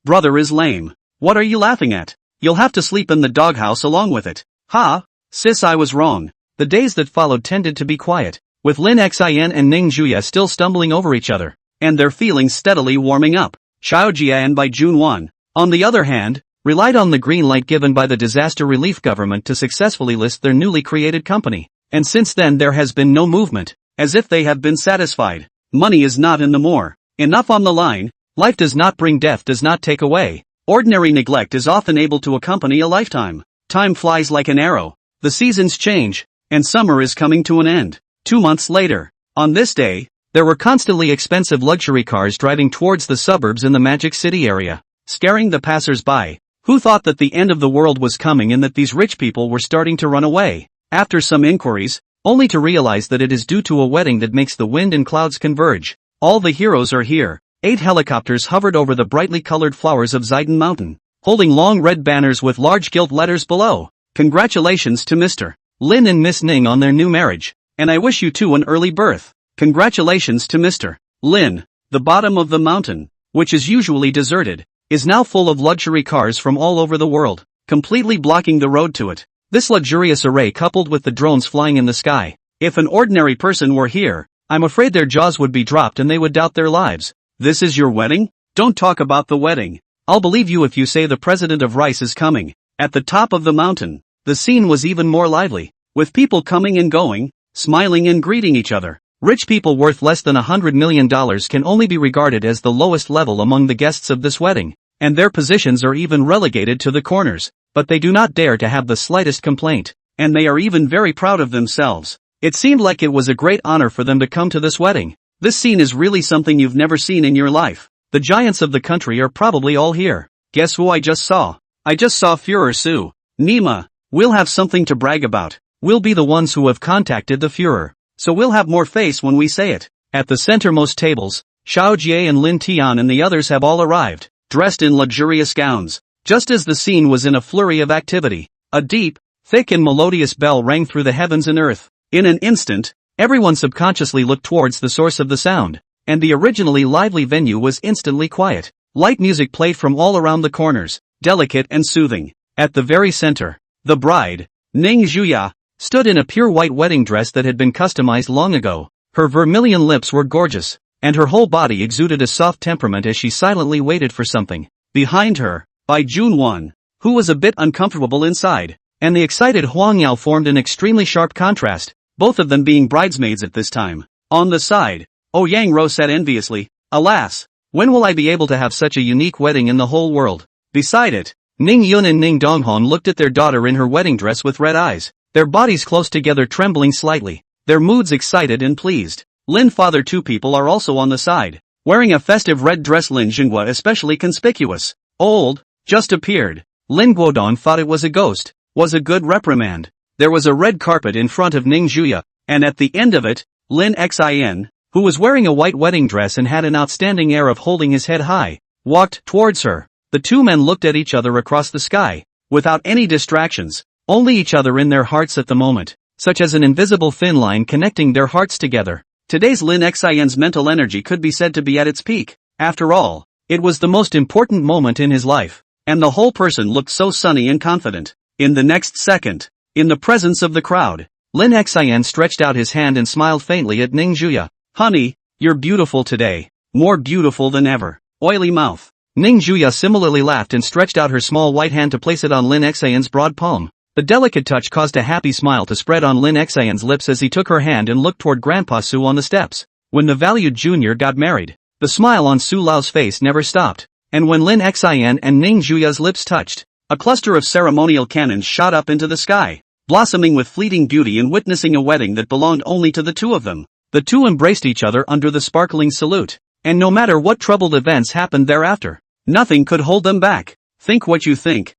brother is lame. What are you laughing at? You'll have to sleep in the doghouse along with it." "Ha, sis, I was wrong." The days that followed tended to be quiet, with Lin Xian and Ning Zhuya still stumbling over each other, and their feelings steadily warming up. Xiao Jian by June 1, on the other hand, relied on the green light given by the disaster relief government to successfully list their newly created company, and since then there has been no movement, as if they have been satisfied. Money is not in the more. Enough on the line. Life does not bring, death does not take away. Ordinary neglect is often able to accompany a lifetime. Time flies like an arrow. The seasons change, and summer is coming to an end. 2 months later, on this day, there were constantly expensive luxury cars driving towards the suburbs in the Magic City area, scaring the passers-by, who thought that the end of the world was coming and that these rich people were starting to run away. After some inquiries, only to realize that it is due to a wedding that makes the wind and clouds converge. All the heroes are here. 8 helicopters hovered over the brightly colored flowers of Zidon Mountain, holding long red banners with large gilt letters below. "Congratulations to Mr. Lin and Miss Ning on their new marriage, and I wish you two an early birth." Congratulations to Mr. Lin. The bottom of the mountain, which is usually deserted, is now full of luxury cars from all over the world, completely blocking the road to it. This luxurious array coupled with the drones flying in the sky. If an ordinary person were here, I'm afraid their jaws would be dropped and they would doubt their lives. "This is your wedding? Don't talk about the wedding. I'll believe you if you say the president of Rice is coming." At the top of the mountain, the scene was even more lively, with people coming and going, smiling and greeting each other. Rich people worth less than $100 million can only be regarded as the lowest level among the guests of this wedding, and their positions are even relegated to the corners, but they do not dare to have the slightest complaint, and they are even very proud of themselves. It seemed like it was a great honor for them to come to this wedding. This scene is really something you've never seen in your life. The giants of the country are probably all here. Guess who I just saw? I just saw Führer Su. Nima. We'll have something to brag about. We'll be the ones who have contacted the Führer, so we'll have more face when we say it. At the centermost tables, Xiao Jie and Lin Tian and the others have all arrived, dressed in luxurious gowns. Just as the scene was in a flurry of activity, a deep, thick and melodious bell rang through the heavens and earth. In an instant, everyone subconsciously looked towards the source of the sound, and the originally lively venue was instantly quiet. Light music played from all around the corners, delicate and soothing. At the very center, the bride, Ning Zhuya, stood in a pure white wedding dress that had been customized long ago. Her vermilion lips were gorgeous, and her whole body exuded a soft temperament as she silently waited for something. Behind her, by June 1, who was a bit uncomfortable inside, and the excited Huang Yao formed an extremely sharp contrast, both of them being bridesmaids at this time. On the side, Yang Ro said enviously, "Alas, when will I be able to have such a unique wedding in the whole world?" Beside it, Ning Yun and Ning Donghon looked at their daughter in her wedding dress with red eyes, their bodies close together trembling slightly, their moods excited and pleased. Lin father two people are also on the side, wearing a festive red dress. Lin Jinghua especially conspicuous. Old, just appeared. Lin Guodong thought it was a ghost, was a good reprimand. There was a red carpet in front of Ning Zhuya, and at the end of it, Lin Xin, who was wearing a white wedding dress and had an outstanding air of holding his head high, walked towards her. The two men looked at each other across the sky, without any distractions, only each other in their hearts at the moment, such as an invisible thin line connecting their hearts together. Today's Lin Xin's mental energy could be said to be at its peak. After all, it was the most important moment in his life, and the whole person looked so sunny and confident. In the next second, in the presence of the crowd, Lin Xin stretched out his hand and smiled faintly at Ning Zhuya. "Honey, you're beautiful today, more beautiful than ever." Oily mouth. Ning Zhuya similarly laughed and stretched out her small white hand to place it on Lin Xin's broad palm. The delicate touch caused a happy smile to spread on Lin Xin's lips as he took her hand and looked toward Grandpa Su on the steps. When the valued junior got married, the smile on Su Lao's face never stopped, and when Lin Xin and Ning Zhuya's lips touched, a cluster of ceremonial cannons shot up into the sky, blossoming with fleeting beauty and witnessing a wedding that belonged only to the two of them. The two embraced each other under the sparkling salute, and no matter what troubled events happened thereafter, nothing could hold them back. Think what you think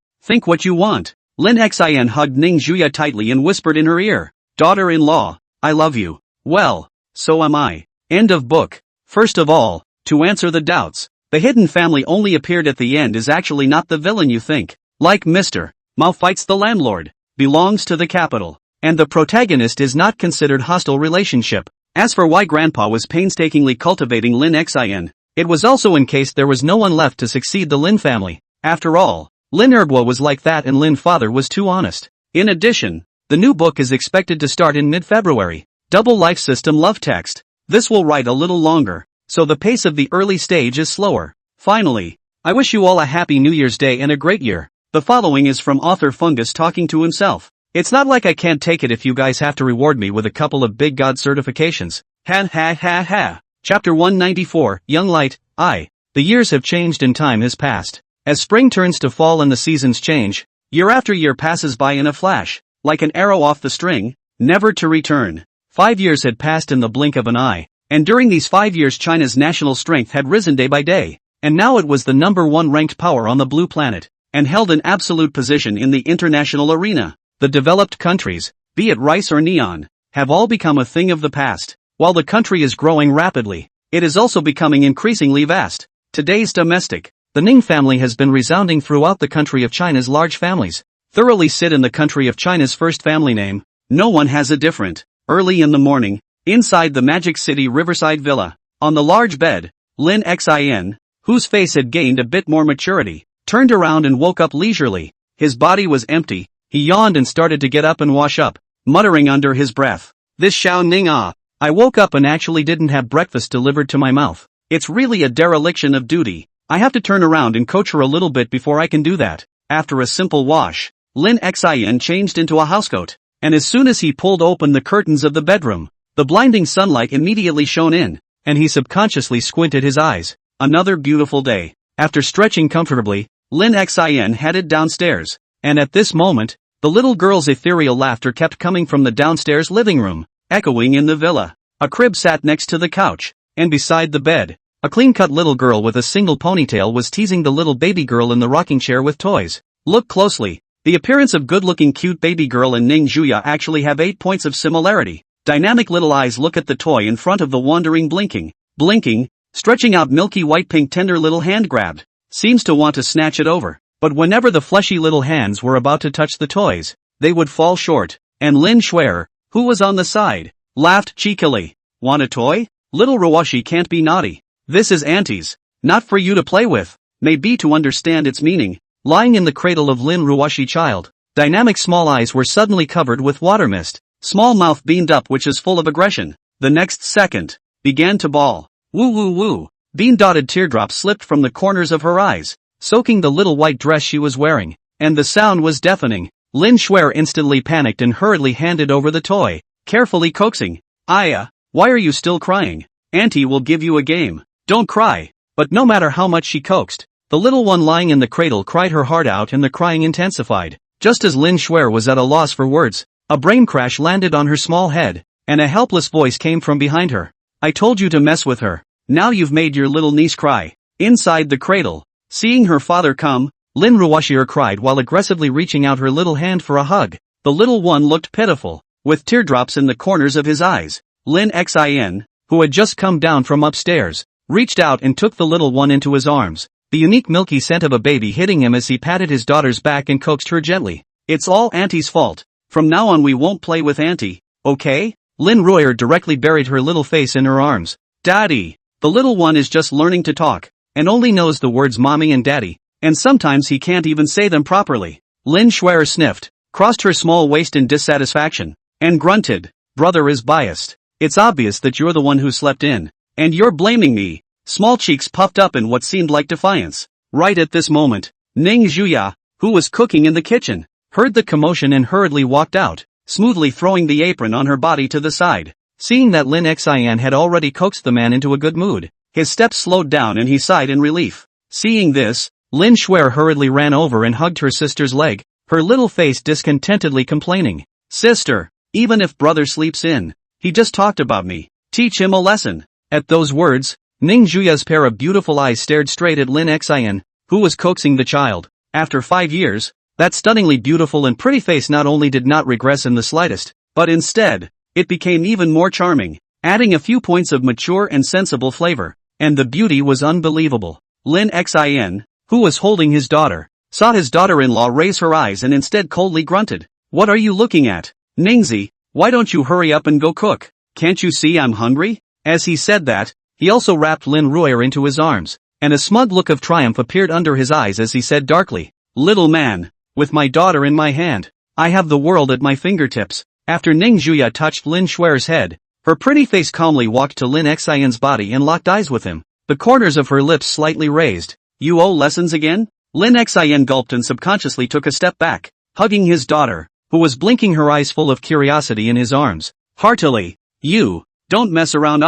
what you want. Lin Xin hugged Ning Zhuya tightly and whispered in her ear, "Daughter-in-law, I love you." Well, so am I. End of book. First of all, to answer the doubts, the hidden family only appeared at the end is actually not the villain you think. Like Mr. Mao fights the landlord, belongs to the capital, and the protagonist is not considered hostile relationship. As for why Grandpa was painstakingly cultivating Lin Xin, it was also in case there was no one left to succeed the Lin family. After all, Lin Erguo was like that and Lin father was too honest. In addition, the new book is expected to start in mid-February. Double life system love text. This will write a little longer, so the pace of the early stage is slower. Finally, I wish you all a happy New Year's Day and a great year. The following is from author Fungus talking to himself. It's not like I can't take it if you guys have to reward me with a couple of big god certifications. Ha ha ha ha. Chapter 194, Young Light, I. The years have changed and time has passed. As spring turns to fall and the seasons change, year after year passes by in a flash, like an arrow off the string, never to return. 5 years had passed in the blink of an eye, and during these 5 years China's national strength had risen day by day, and now it was the #1 ranked power on the blue planet, and held an absolute position in the international arena. The developed countries, be it rice or neon, have all become a thing of the past. While the country is growing rapidly, it is also becoming increasingly vast. Today's domestic, the Ning family has been resounding throughout the country of China's large families. Thoroughly sit in the country of China's first family name. No one has a different. Early in the morning, inside the Magic City Riverside Villa, on the large bed, Lin Xin, whose face had gained a bit more maturity, turned around and woke up leisurely. His body was empty. He yawned and started to get up and wash up, muttering under his breath, "This Xiao Ning ah. I woke up and actually didn't have breakfast delivered to my mouth. It's really a dereliction of duty. I have to turn around and coach her a little bit before I can do that." After a simple wash, Lin Xin changed into a housecoat, and as soon as he pulled open the curtains of the bedroom, the blinding sunlight immediately shone in, and he subconsciously squinted his eyes. Another beautiful day. After stretching comfortably, Lin Xin headed downstairs, and at this moment, the little girl's ethereal laughter kept coming from the downstairs living room, echoing in the villa. A crib sat next to the couch, and beside the bed, a clean-cut little girl with a single ponytail was teasing the little baby girl in the rocking chair with toys. Look closely. The appearance of good-looking cute baby girl and Ning Zhuya actually have 8 points of similarity. Dynamic little eyes look at the toy in front of the wandering blinking, stretching out milky white pink tender little hand grabbed, seems to want to snatch it over. But whenever the fleshy little hands were about to touch the toys, they would fall short, and Lin Shuer, who was on the side, laughed cheekily. "Want a toy? Little Ruoshi can't be naughty. This is Auntie's, not for you to play with." May be to understand its meaning. Lying in the cradle of Lin Ruoshi child, dynamic small eyes were suddenly covered with water mist. Small mouth beamed up which is full of aggression. The next second, began to bawl. Woo woo woo. Bean-dotted teardrops slipped from the corners of her eyes, soaking the little white dress she was wearing, and the sound was deafening. Lin Shuer instantly panicked and hurriedly handed over the toy, carefully coaxing. Aya, why are you still crying? Auntie will give you a game. Don't cry. But no matter how much she coaxed, the little one lying in the cradle cried her heart out and the crying intensified. Just as Lin Shuer was at a loss for words, a brain crash landed on her small head, and a helpless voice came from behind her. I told you to mess with her. Now you've made your little niece cry. Inside the cradle, seeing her father come, Lin Ruoxier cried while aggressively reaching out her little hand for a hug. The little one looked pitiful, with teardrops in the corners of his eyes. Lin Xin, who had just come down from upstairs, reached out and took the little one into his arms, the unique milky scent of a baby hitting him as he patted his daughter's back and coaxed her gently. It's all Auntie's fault. From now on we won't play with Auntie, okay? Lin Royer directly buried her little face in her arms. Daddy! The little one is just learning to talk, and only knows the words mommy and daddy, and sometimes he can't even say them properly. Lin Shuer sniffed, crossed her small waist in dissatisfaction, and grunted. Brother is biased. It's obvious that you're the one who slept in, and you're blaming me. Small cheeks puffed up in what seemed like defiance. Right at this moment, Ning Zhuya, who was cooking in the kitchen, heard the commotion and hurriedly walked out, smoothly throwing the apron on her body to the side. Seeing that Lin Xian had already coaxed the man into a good mood, his steps slowed down and he sighed in relief. Seeing this, Lin Shuer hurriedly ran over and hugged her sister's leg, her little face discontentedly complaining. Sister, even if brother sleeps in, he just talked about me. Teach him a lesson. At those words, Ning Zhuya's pair of beautiful eyes stared straight at Lin Xian, who was coaxing the child. After 5 years, that stunningly beautiful and pretty face not only did not regress in the slightest, but instead, it became even more charming, adding a few points of mature and sensible flavor, and the beauty was unbelievable. Lin Xin, who was holding his daughter, saw his daughter-in-law raise her eyes and instead coldly grunted. What are you looking at? Ningzi, why don't you hurry up and go cook? Can't you see I'm hungry? As he said that, he also wrapped Lin Royer into his arms, and a smug look of triumph appeared under his eyes as he said darkly, Little man, with my daughter in my hand, I have the world at my fingertips. After Ning Zhuya touched Lin Shuer's head, her pretty face calmly walked to Lin Xian's body and locked eyes with him, the corners of her lips slightly raised. You owe lessons again? Lin Xian gulped and subconsciously took a step back, hugging his daughter, who was blinking her eyes full of curiosity in his arms. Heartily, you, don't mess around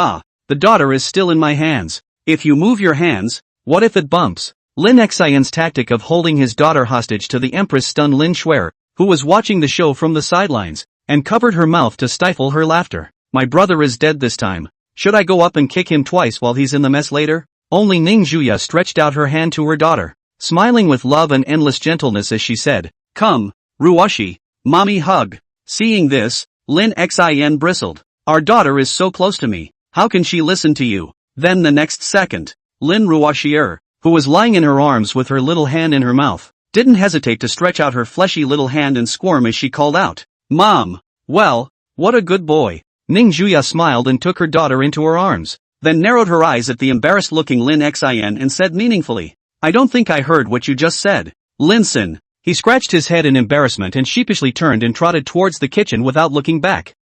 the daughter is still in my hands. If you move your hands, what if it bumps? Lin Xian's tactic of holding his daughter hostage to the empress stunned Lin Shuer, who was watching the show from the sidelines, and covered her mouth to stifle her laughter. My brother is dead this time. Should I go up and kick him twice while he's in the mess later? Only Ning Zhuya stretched out her hand to her daughter, smiling with love and endless gentleness as she said, Come, Ruoshi, mommy hug. Seeing this, Lin Xin bristled. Our daughter is so close to me, how can she listen to you? Then the next second, Lin Ruoxier, who was lying in her arms with her little hand in her mouth, didn't hesitate to stretch out her fleshy little hand and squirm as she called out, Mom! Well, what a good boy. Ning Zhuya smiled and took her daughter into her arms, then narrowed her eyes at the embarrassed-looking Lin Xin and said meaningfully, I don't think I heard what you just said. Linson. He scratched his head in embarrassment and sheepishly turned and trotted towards the kitchen without looking back.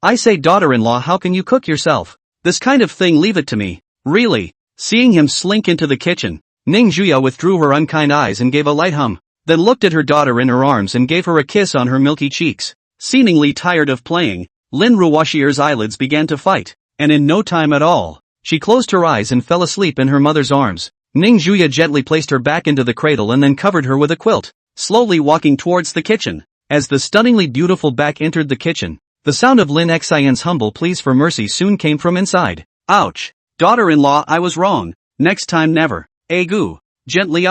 I say daughter-in-law, how can you cook yourself? This kind of thing, leave it to me. Really? Seeing him slink into the kitchen, Ning Zhuya withdrew her unkind eyes and gave a light hum, then looked at her daughter in her arms and gave her a kiss on her milky cheeks. Seemingly tired of playing, Lin Ruoxier's eyelids began to fight, and in no time at all, she closed her eyes and fell asleep in her mother's arms. Ning Zhuya gently placed her back into the cradle and then covered her with a quilt, slowly walking towards the kitchen. As the stunningly beautiful back entered the kitchen, the sound of Lin Xian's humble pleas for mercy soon came from inside. Ouch! Daughter-in-law, I was wrong. Next time never. Egu. Gently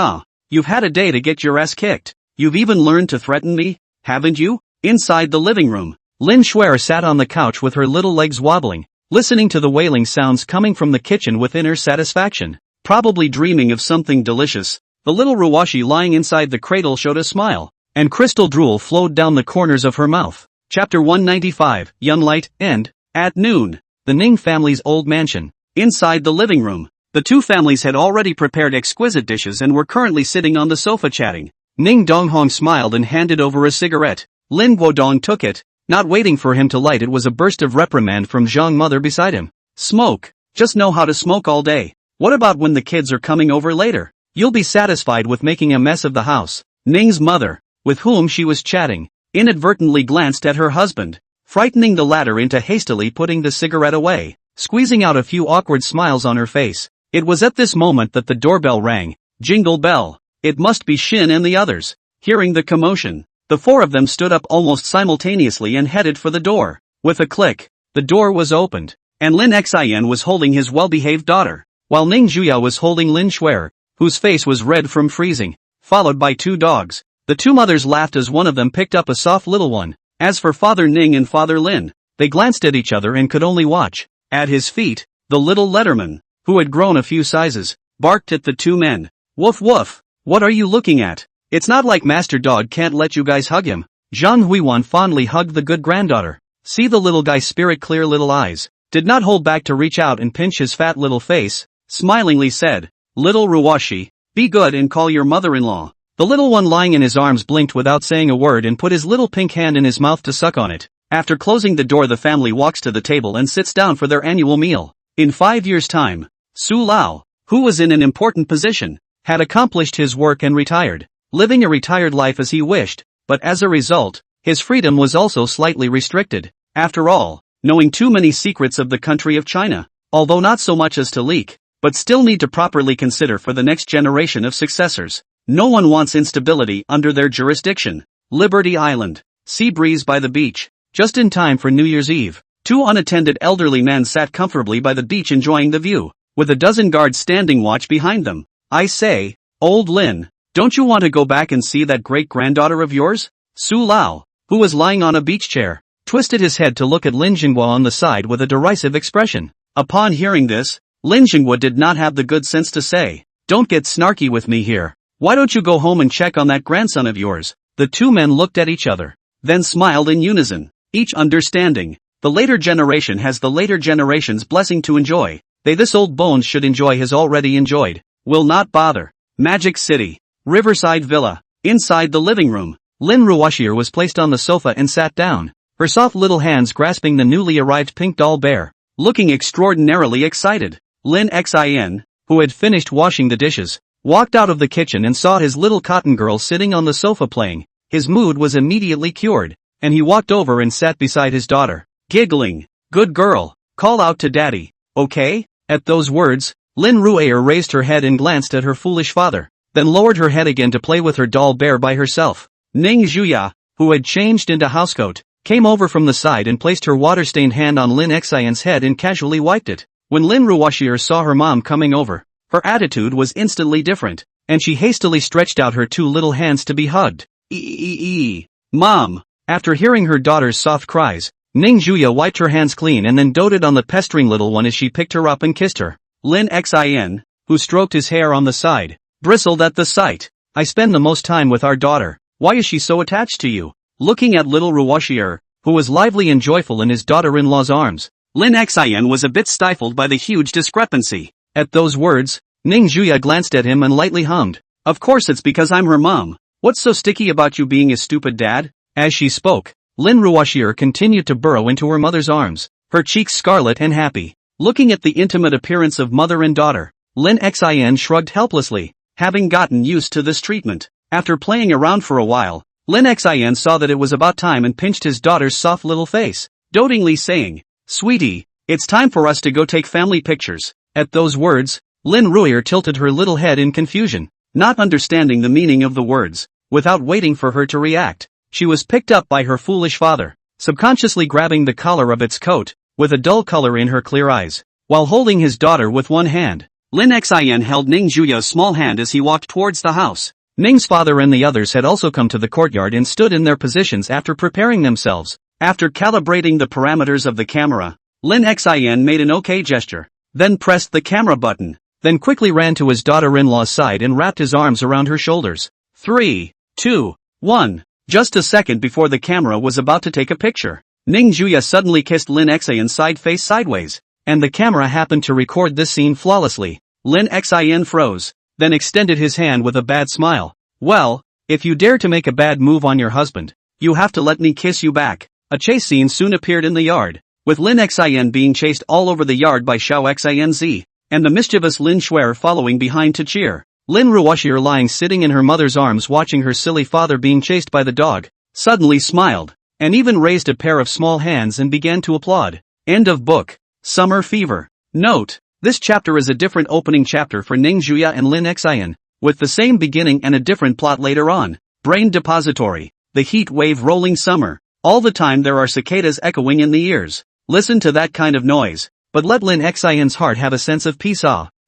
You've had a day to get your ass kicked. You've even learned to threaten me, haven't you? Inside the living room, Lin Shuer sat on the couch with her little legs wobbling, listening to the wailing sounds coming from the kitchen with inner satisfaction. Probably dreaming of something delicious, the little Ruoshi lying inside the cradle showed a smile, and crystal drool flowed down the corners of her mouth. Chapter 195, Yunlight, End. At noon, the Ning family's old mansion. Inside the living room, the two families had already prepared exquisite dishes and were currently sitting on the sofa chatting. Ning Donghong smiled and handed over a cigarette. Lin Guodong took it, not waiting for him to light it was a burst of reprimand from Zhang mother beside him. Smoke. Just know how to smoke all day. What about when the kids are coming over later? You'll be satisfied with making a mess of the house. Ning's mother, with whom she was chatting, inadvertently glanced at her husband, frightening the latter into hastily putting the cigarette away, squeezing out a few awkward smiles on her face. It was at this moment that the doorbell rang. Jingle bell. It must be Shin and the others. Hearing the commotion, the four of them stood up almost simultaneously and headed for the door. With a click, the door was opened, and Lin Xin was holding his well-behaved daughter, while Ning Juya was holding Lin Shuer, whose face was red from freezing, followed by two dogs. The two mothers laughed as one of them picked up a soft little one. As for Father Ning and Father Lin, they glanced at each other and could only watch. At his feet, the little letterman, who had grown a few sizes, barked at the two men. Woof woof, what are you looking at? It's not like Master Dog can't let you guys hug him. Zhang Huiwan fondly hugged the good granddaughter. See the little guy's spirit-clear little eyes. Did not hold back to reach out and pinch his fat little face. Smilingly said, Little Ruwashi, be good and call your mother-in-law. The little one lying in his arms blinked without saying a word and put his little pink hand in his mouth to suck on it. After closing the door, the family walks to the table and sits down for their annual meal. In 5 years' time, Su Lao, who was in an important position, had accomplished his work and retired, living a retired life as he wished, but as a result, his freedom was also slightly restricted. After all, knowing too many secrets of the country of China, although not so much as to leak, but still need to properly consider for the next generation of successors. No one wants instability under their jurisdiction. Liberty Island, sea breeze by the beach, just in time for New Year's Eve. Two unattended elderly men sat comfortably by the beach enjoying the view, with a dozen guards standing watch behind them. I say, old Lin, don't you want to go back and see that great-granddaughter of yours? Su Lao, who was lying on a beach chair, twisted his head to look at Lin Jinghua on the side with a derisive expression. Upon hearing this, Lin Jinghua did not have the good sense to say, don't get snarky with me here. Why don't you go home and check on that grandson of yours? The two men looked at each other, then smiled in unison, each understanding. The later generation has the later generation's blessing to enjoy. This old bones should enjoy his already enjoyed. Will not bother. Magic City. Riverside Villa. Inside the living room, Lin Ruwashir was placed on the sofa and sat down, her soft little hands grasping the newly arrived pink doll bear, looking extraordinarily excited. Lin Xin, who had finished washing the dishes, walked out of the kitchen and saw his little cotton girl sitting on the sofa playing. His mood was immediately cured, and he walked over and sat beside his daughter, giggling. Good girl, call out to daddy, okay? At those words, Lin Ruayer raised her head and glanced at her foolish father, then lowered her head again to play with her doll bear by herself. Ning Juya, who had changed into housecoat, came over from the side and placed her water-stained hand on Lin Xian's head and casually wiped it. When Lin Ruwashir saw her mom coming over, her attitude was instantly different, and she hastily stretched out her two little hands to be hugged. Mom! After hearing her daughter's soft cries, Ning Juya wiped her hands clean and then doted on the pestering little one as she picked her up and kissed her. Lin Xin, who stroked his hair on the side, bristled at the sight. I spend the most time with our daughter. Why is she so attached to you? Looking at little Ruwashir, who was lively and joyful in his daughter-in-law's arms, Lin Xin was a bit stifled by the huge discrepancy. At those words, Ning Juya glanced at him and lightly hummed. Of course it's because I'm her mom. What's so sticky about you being a stupid dad? As she spoke, Lin Ruwashir continued to burrow into her mother's arms, her cheeks scarlet and happy. Looking at the intimate appearance of mother and daughter, Lin Xin shrugged helplessly, having gotten used to this treatment. After playing around for a while, Lin Xin saw that it was about time and pinched his daughter's soft little face, dotingly saying, Sweetie, it's time for us to go take family pictures. At those words, Lin Ruyer tilted her little head in confusion, not understanding the meaning of the words. Without waiting for her to react, she was picked up by her foolish father, subconsciously grabbing the collar of its coat, with a dull color in her clear eyes. While holding his daughter with one hand, Lin Xin held Ning Juya's small hand as he walked towards the house. Ning's father and the others had also come to the courtyard and stood in their positions after preparing themselves. After calibrating the parameters of the camera, Lin Xin made an OK gesture, then pressed the camera button, then quickly ran to his daughter-in-law's side and wrapped his arms around her shoulders. 3, 2, 1. Just a second before the camera was about to take a picture, Ning Juya suddenly kissed Lin Xian's side face sideways, and the camera happened to record this scene flawlessly. Lin Xin froze, then extended his hand with a bad smile. Well, if you dare to make a bad move on your husband, you have to let me kiss you back. A chase scene soon appeared in the yard, with Lin Xin being chased all over the yard by Xiao Xinz, and the mischievous Lin Shuer following behind to cheer. Lin Ruoxier lying sitting in her mother's arms watching her silly father being chased by the dog, suddenly smiled, and even raised a pair of small hands and began to applaud. End of book. Summer Fever. Note: this chapter is a different opening chapter for Ning Juya and Lin Xin, with the same beginning and a different plot later on. Brain Depository. The heat wave rolling summer. All the time there are cicadas echoing in the ears. Listen to that kind of noise, but let Lin Xin's heart have a sense of peace.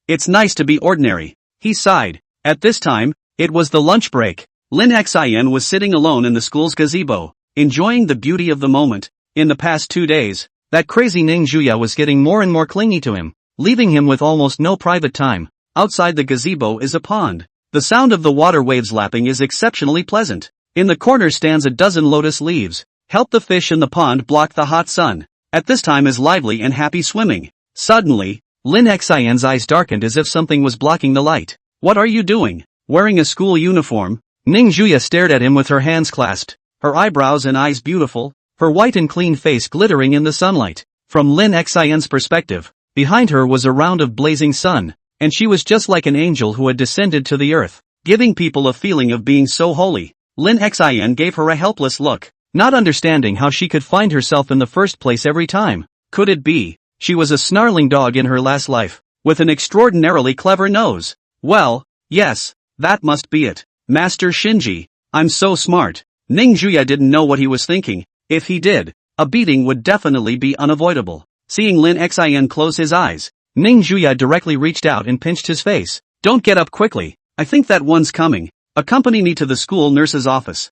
It's nice to be ordinary. He sighed. At this time, it was the lunch break. Lin Xin was sitting alone in the school's gazebo, enjoying the beauty of the moment. In the past 2 days, that crazy Ning Juya was getting more and more clingy to him, leaving him with almost no private time. Outside the gazebo is a pond. The sound of the water waves lapping is exceptionally pleasant. In the corner stands a dozen lotus leaves. Help the fish in the pond block the hot sun. At this time is lively and happy swimming. Suddenly, Lin Xin's eyes darkened as if something was blocking the light. What are you doing? Wearing a school uniform? Ning Juya stared at him with her hands clasped, her eyebrows and eyes beautiful, her white and clean face glittering in the sunlight. From Lin Xin's perspective, behind her was a round of blazing sun, and she was just like an angel who had descended to the earth, giving people a feeling of being so holy. Lin Xin gave her a helpless look, not understanding how she could find herself in the first place every time. Could it be she was a snarling dog in her last life, with an extraordinarily clever nose? Well, yes, that must be it. Master Shinji, I'm so smart. Ning Juya didn't know what he was thinking. If he did, a beating would definitely be unavoidable. Seeing Lin Xin close his eyes, Ning Juya directly reached out and pinched his face. Don't get up quickly. I think that one's coming. Accompany me to the school nurse's office.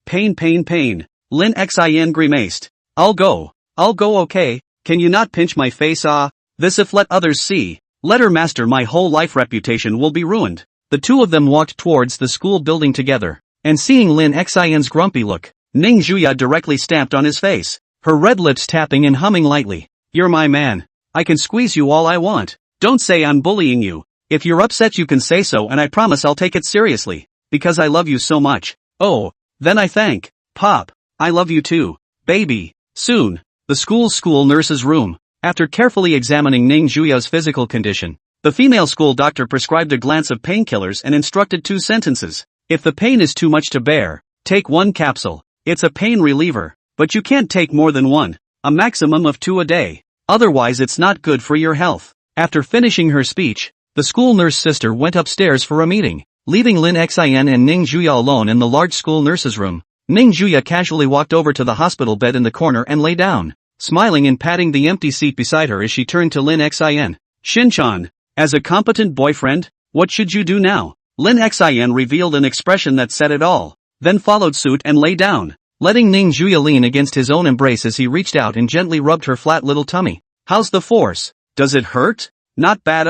Pain. Lin Xin grimaced. I'll go okay. Can you not pinch my face? This if let others see. Let her master, my whole life reputation will be ruined. The two of them walked towards the school building together, and seeing Lin Xin's grumpy look, Ning Juya directly stamped on his face, her red lips tapping and humming lightly. You're my man. I can squeeze you all I want. Don't say I'm bullying you. If you're upset you can say so and I promise I'll take it seriously, because I love you so much. Oh, then I thank Pop. I love you too, baby. Soon, the school nurse's room. After carefully examining Ning Juya's physical condition, the female school doctor prescribed a glance of painkillers and instructed 2 sentences. If the pain is too much to bear, take 1 capsule. It's a pain reliever, but you can't take more than 1, a maximum of 2 a day. Otherwise it's not good for your health. After finishing her speech, the school nurse sister went upstairs for a meeting, leaving Lin Xin and Ning Juya alone in the large school nurse's room. Ning Juya casually walked over to the hospital bed in the corner and lay down, smiling and patting the empty seat beside her as she turned to Lin Xin. Shin-chan, as a competent boyfriend, what should you do now? Lin Xin revealed an expression that said it all, then followed suit and lay down, letting Ning Juya lean against his own embrace as he reached out and gently rubbed her flat little tummy. How's the force? Does it hurt? Not bad.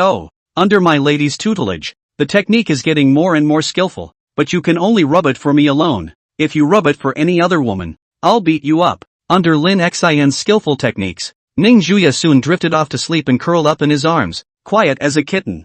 Under my lady's tutelage, the technique is getting more and more skillful, but you can only rub it for me alone. If you rub it for any other woman, I'll beat you up. Under Lin Xin's skillful techniques, Ning Juya soon drifted off to sleep and curled up in his arms, quiet as a kitten.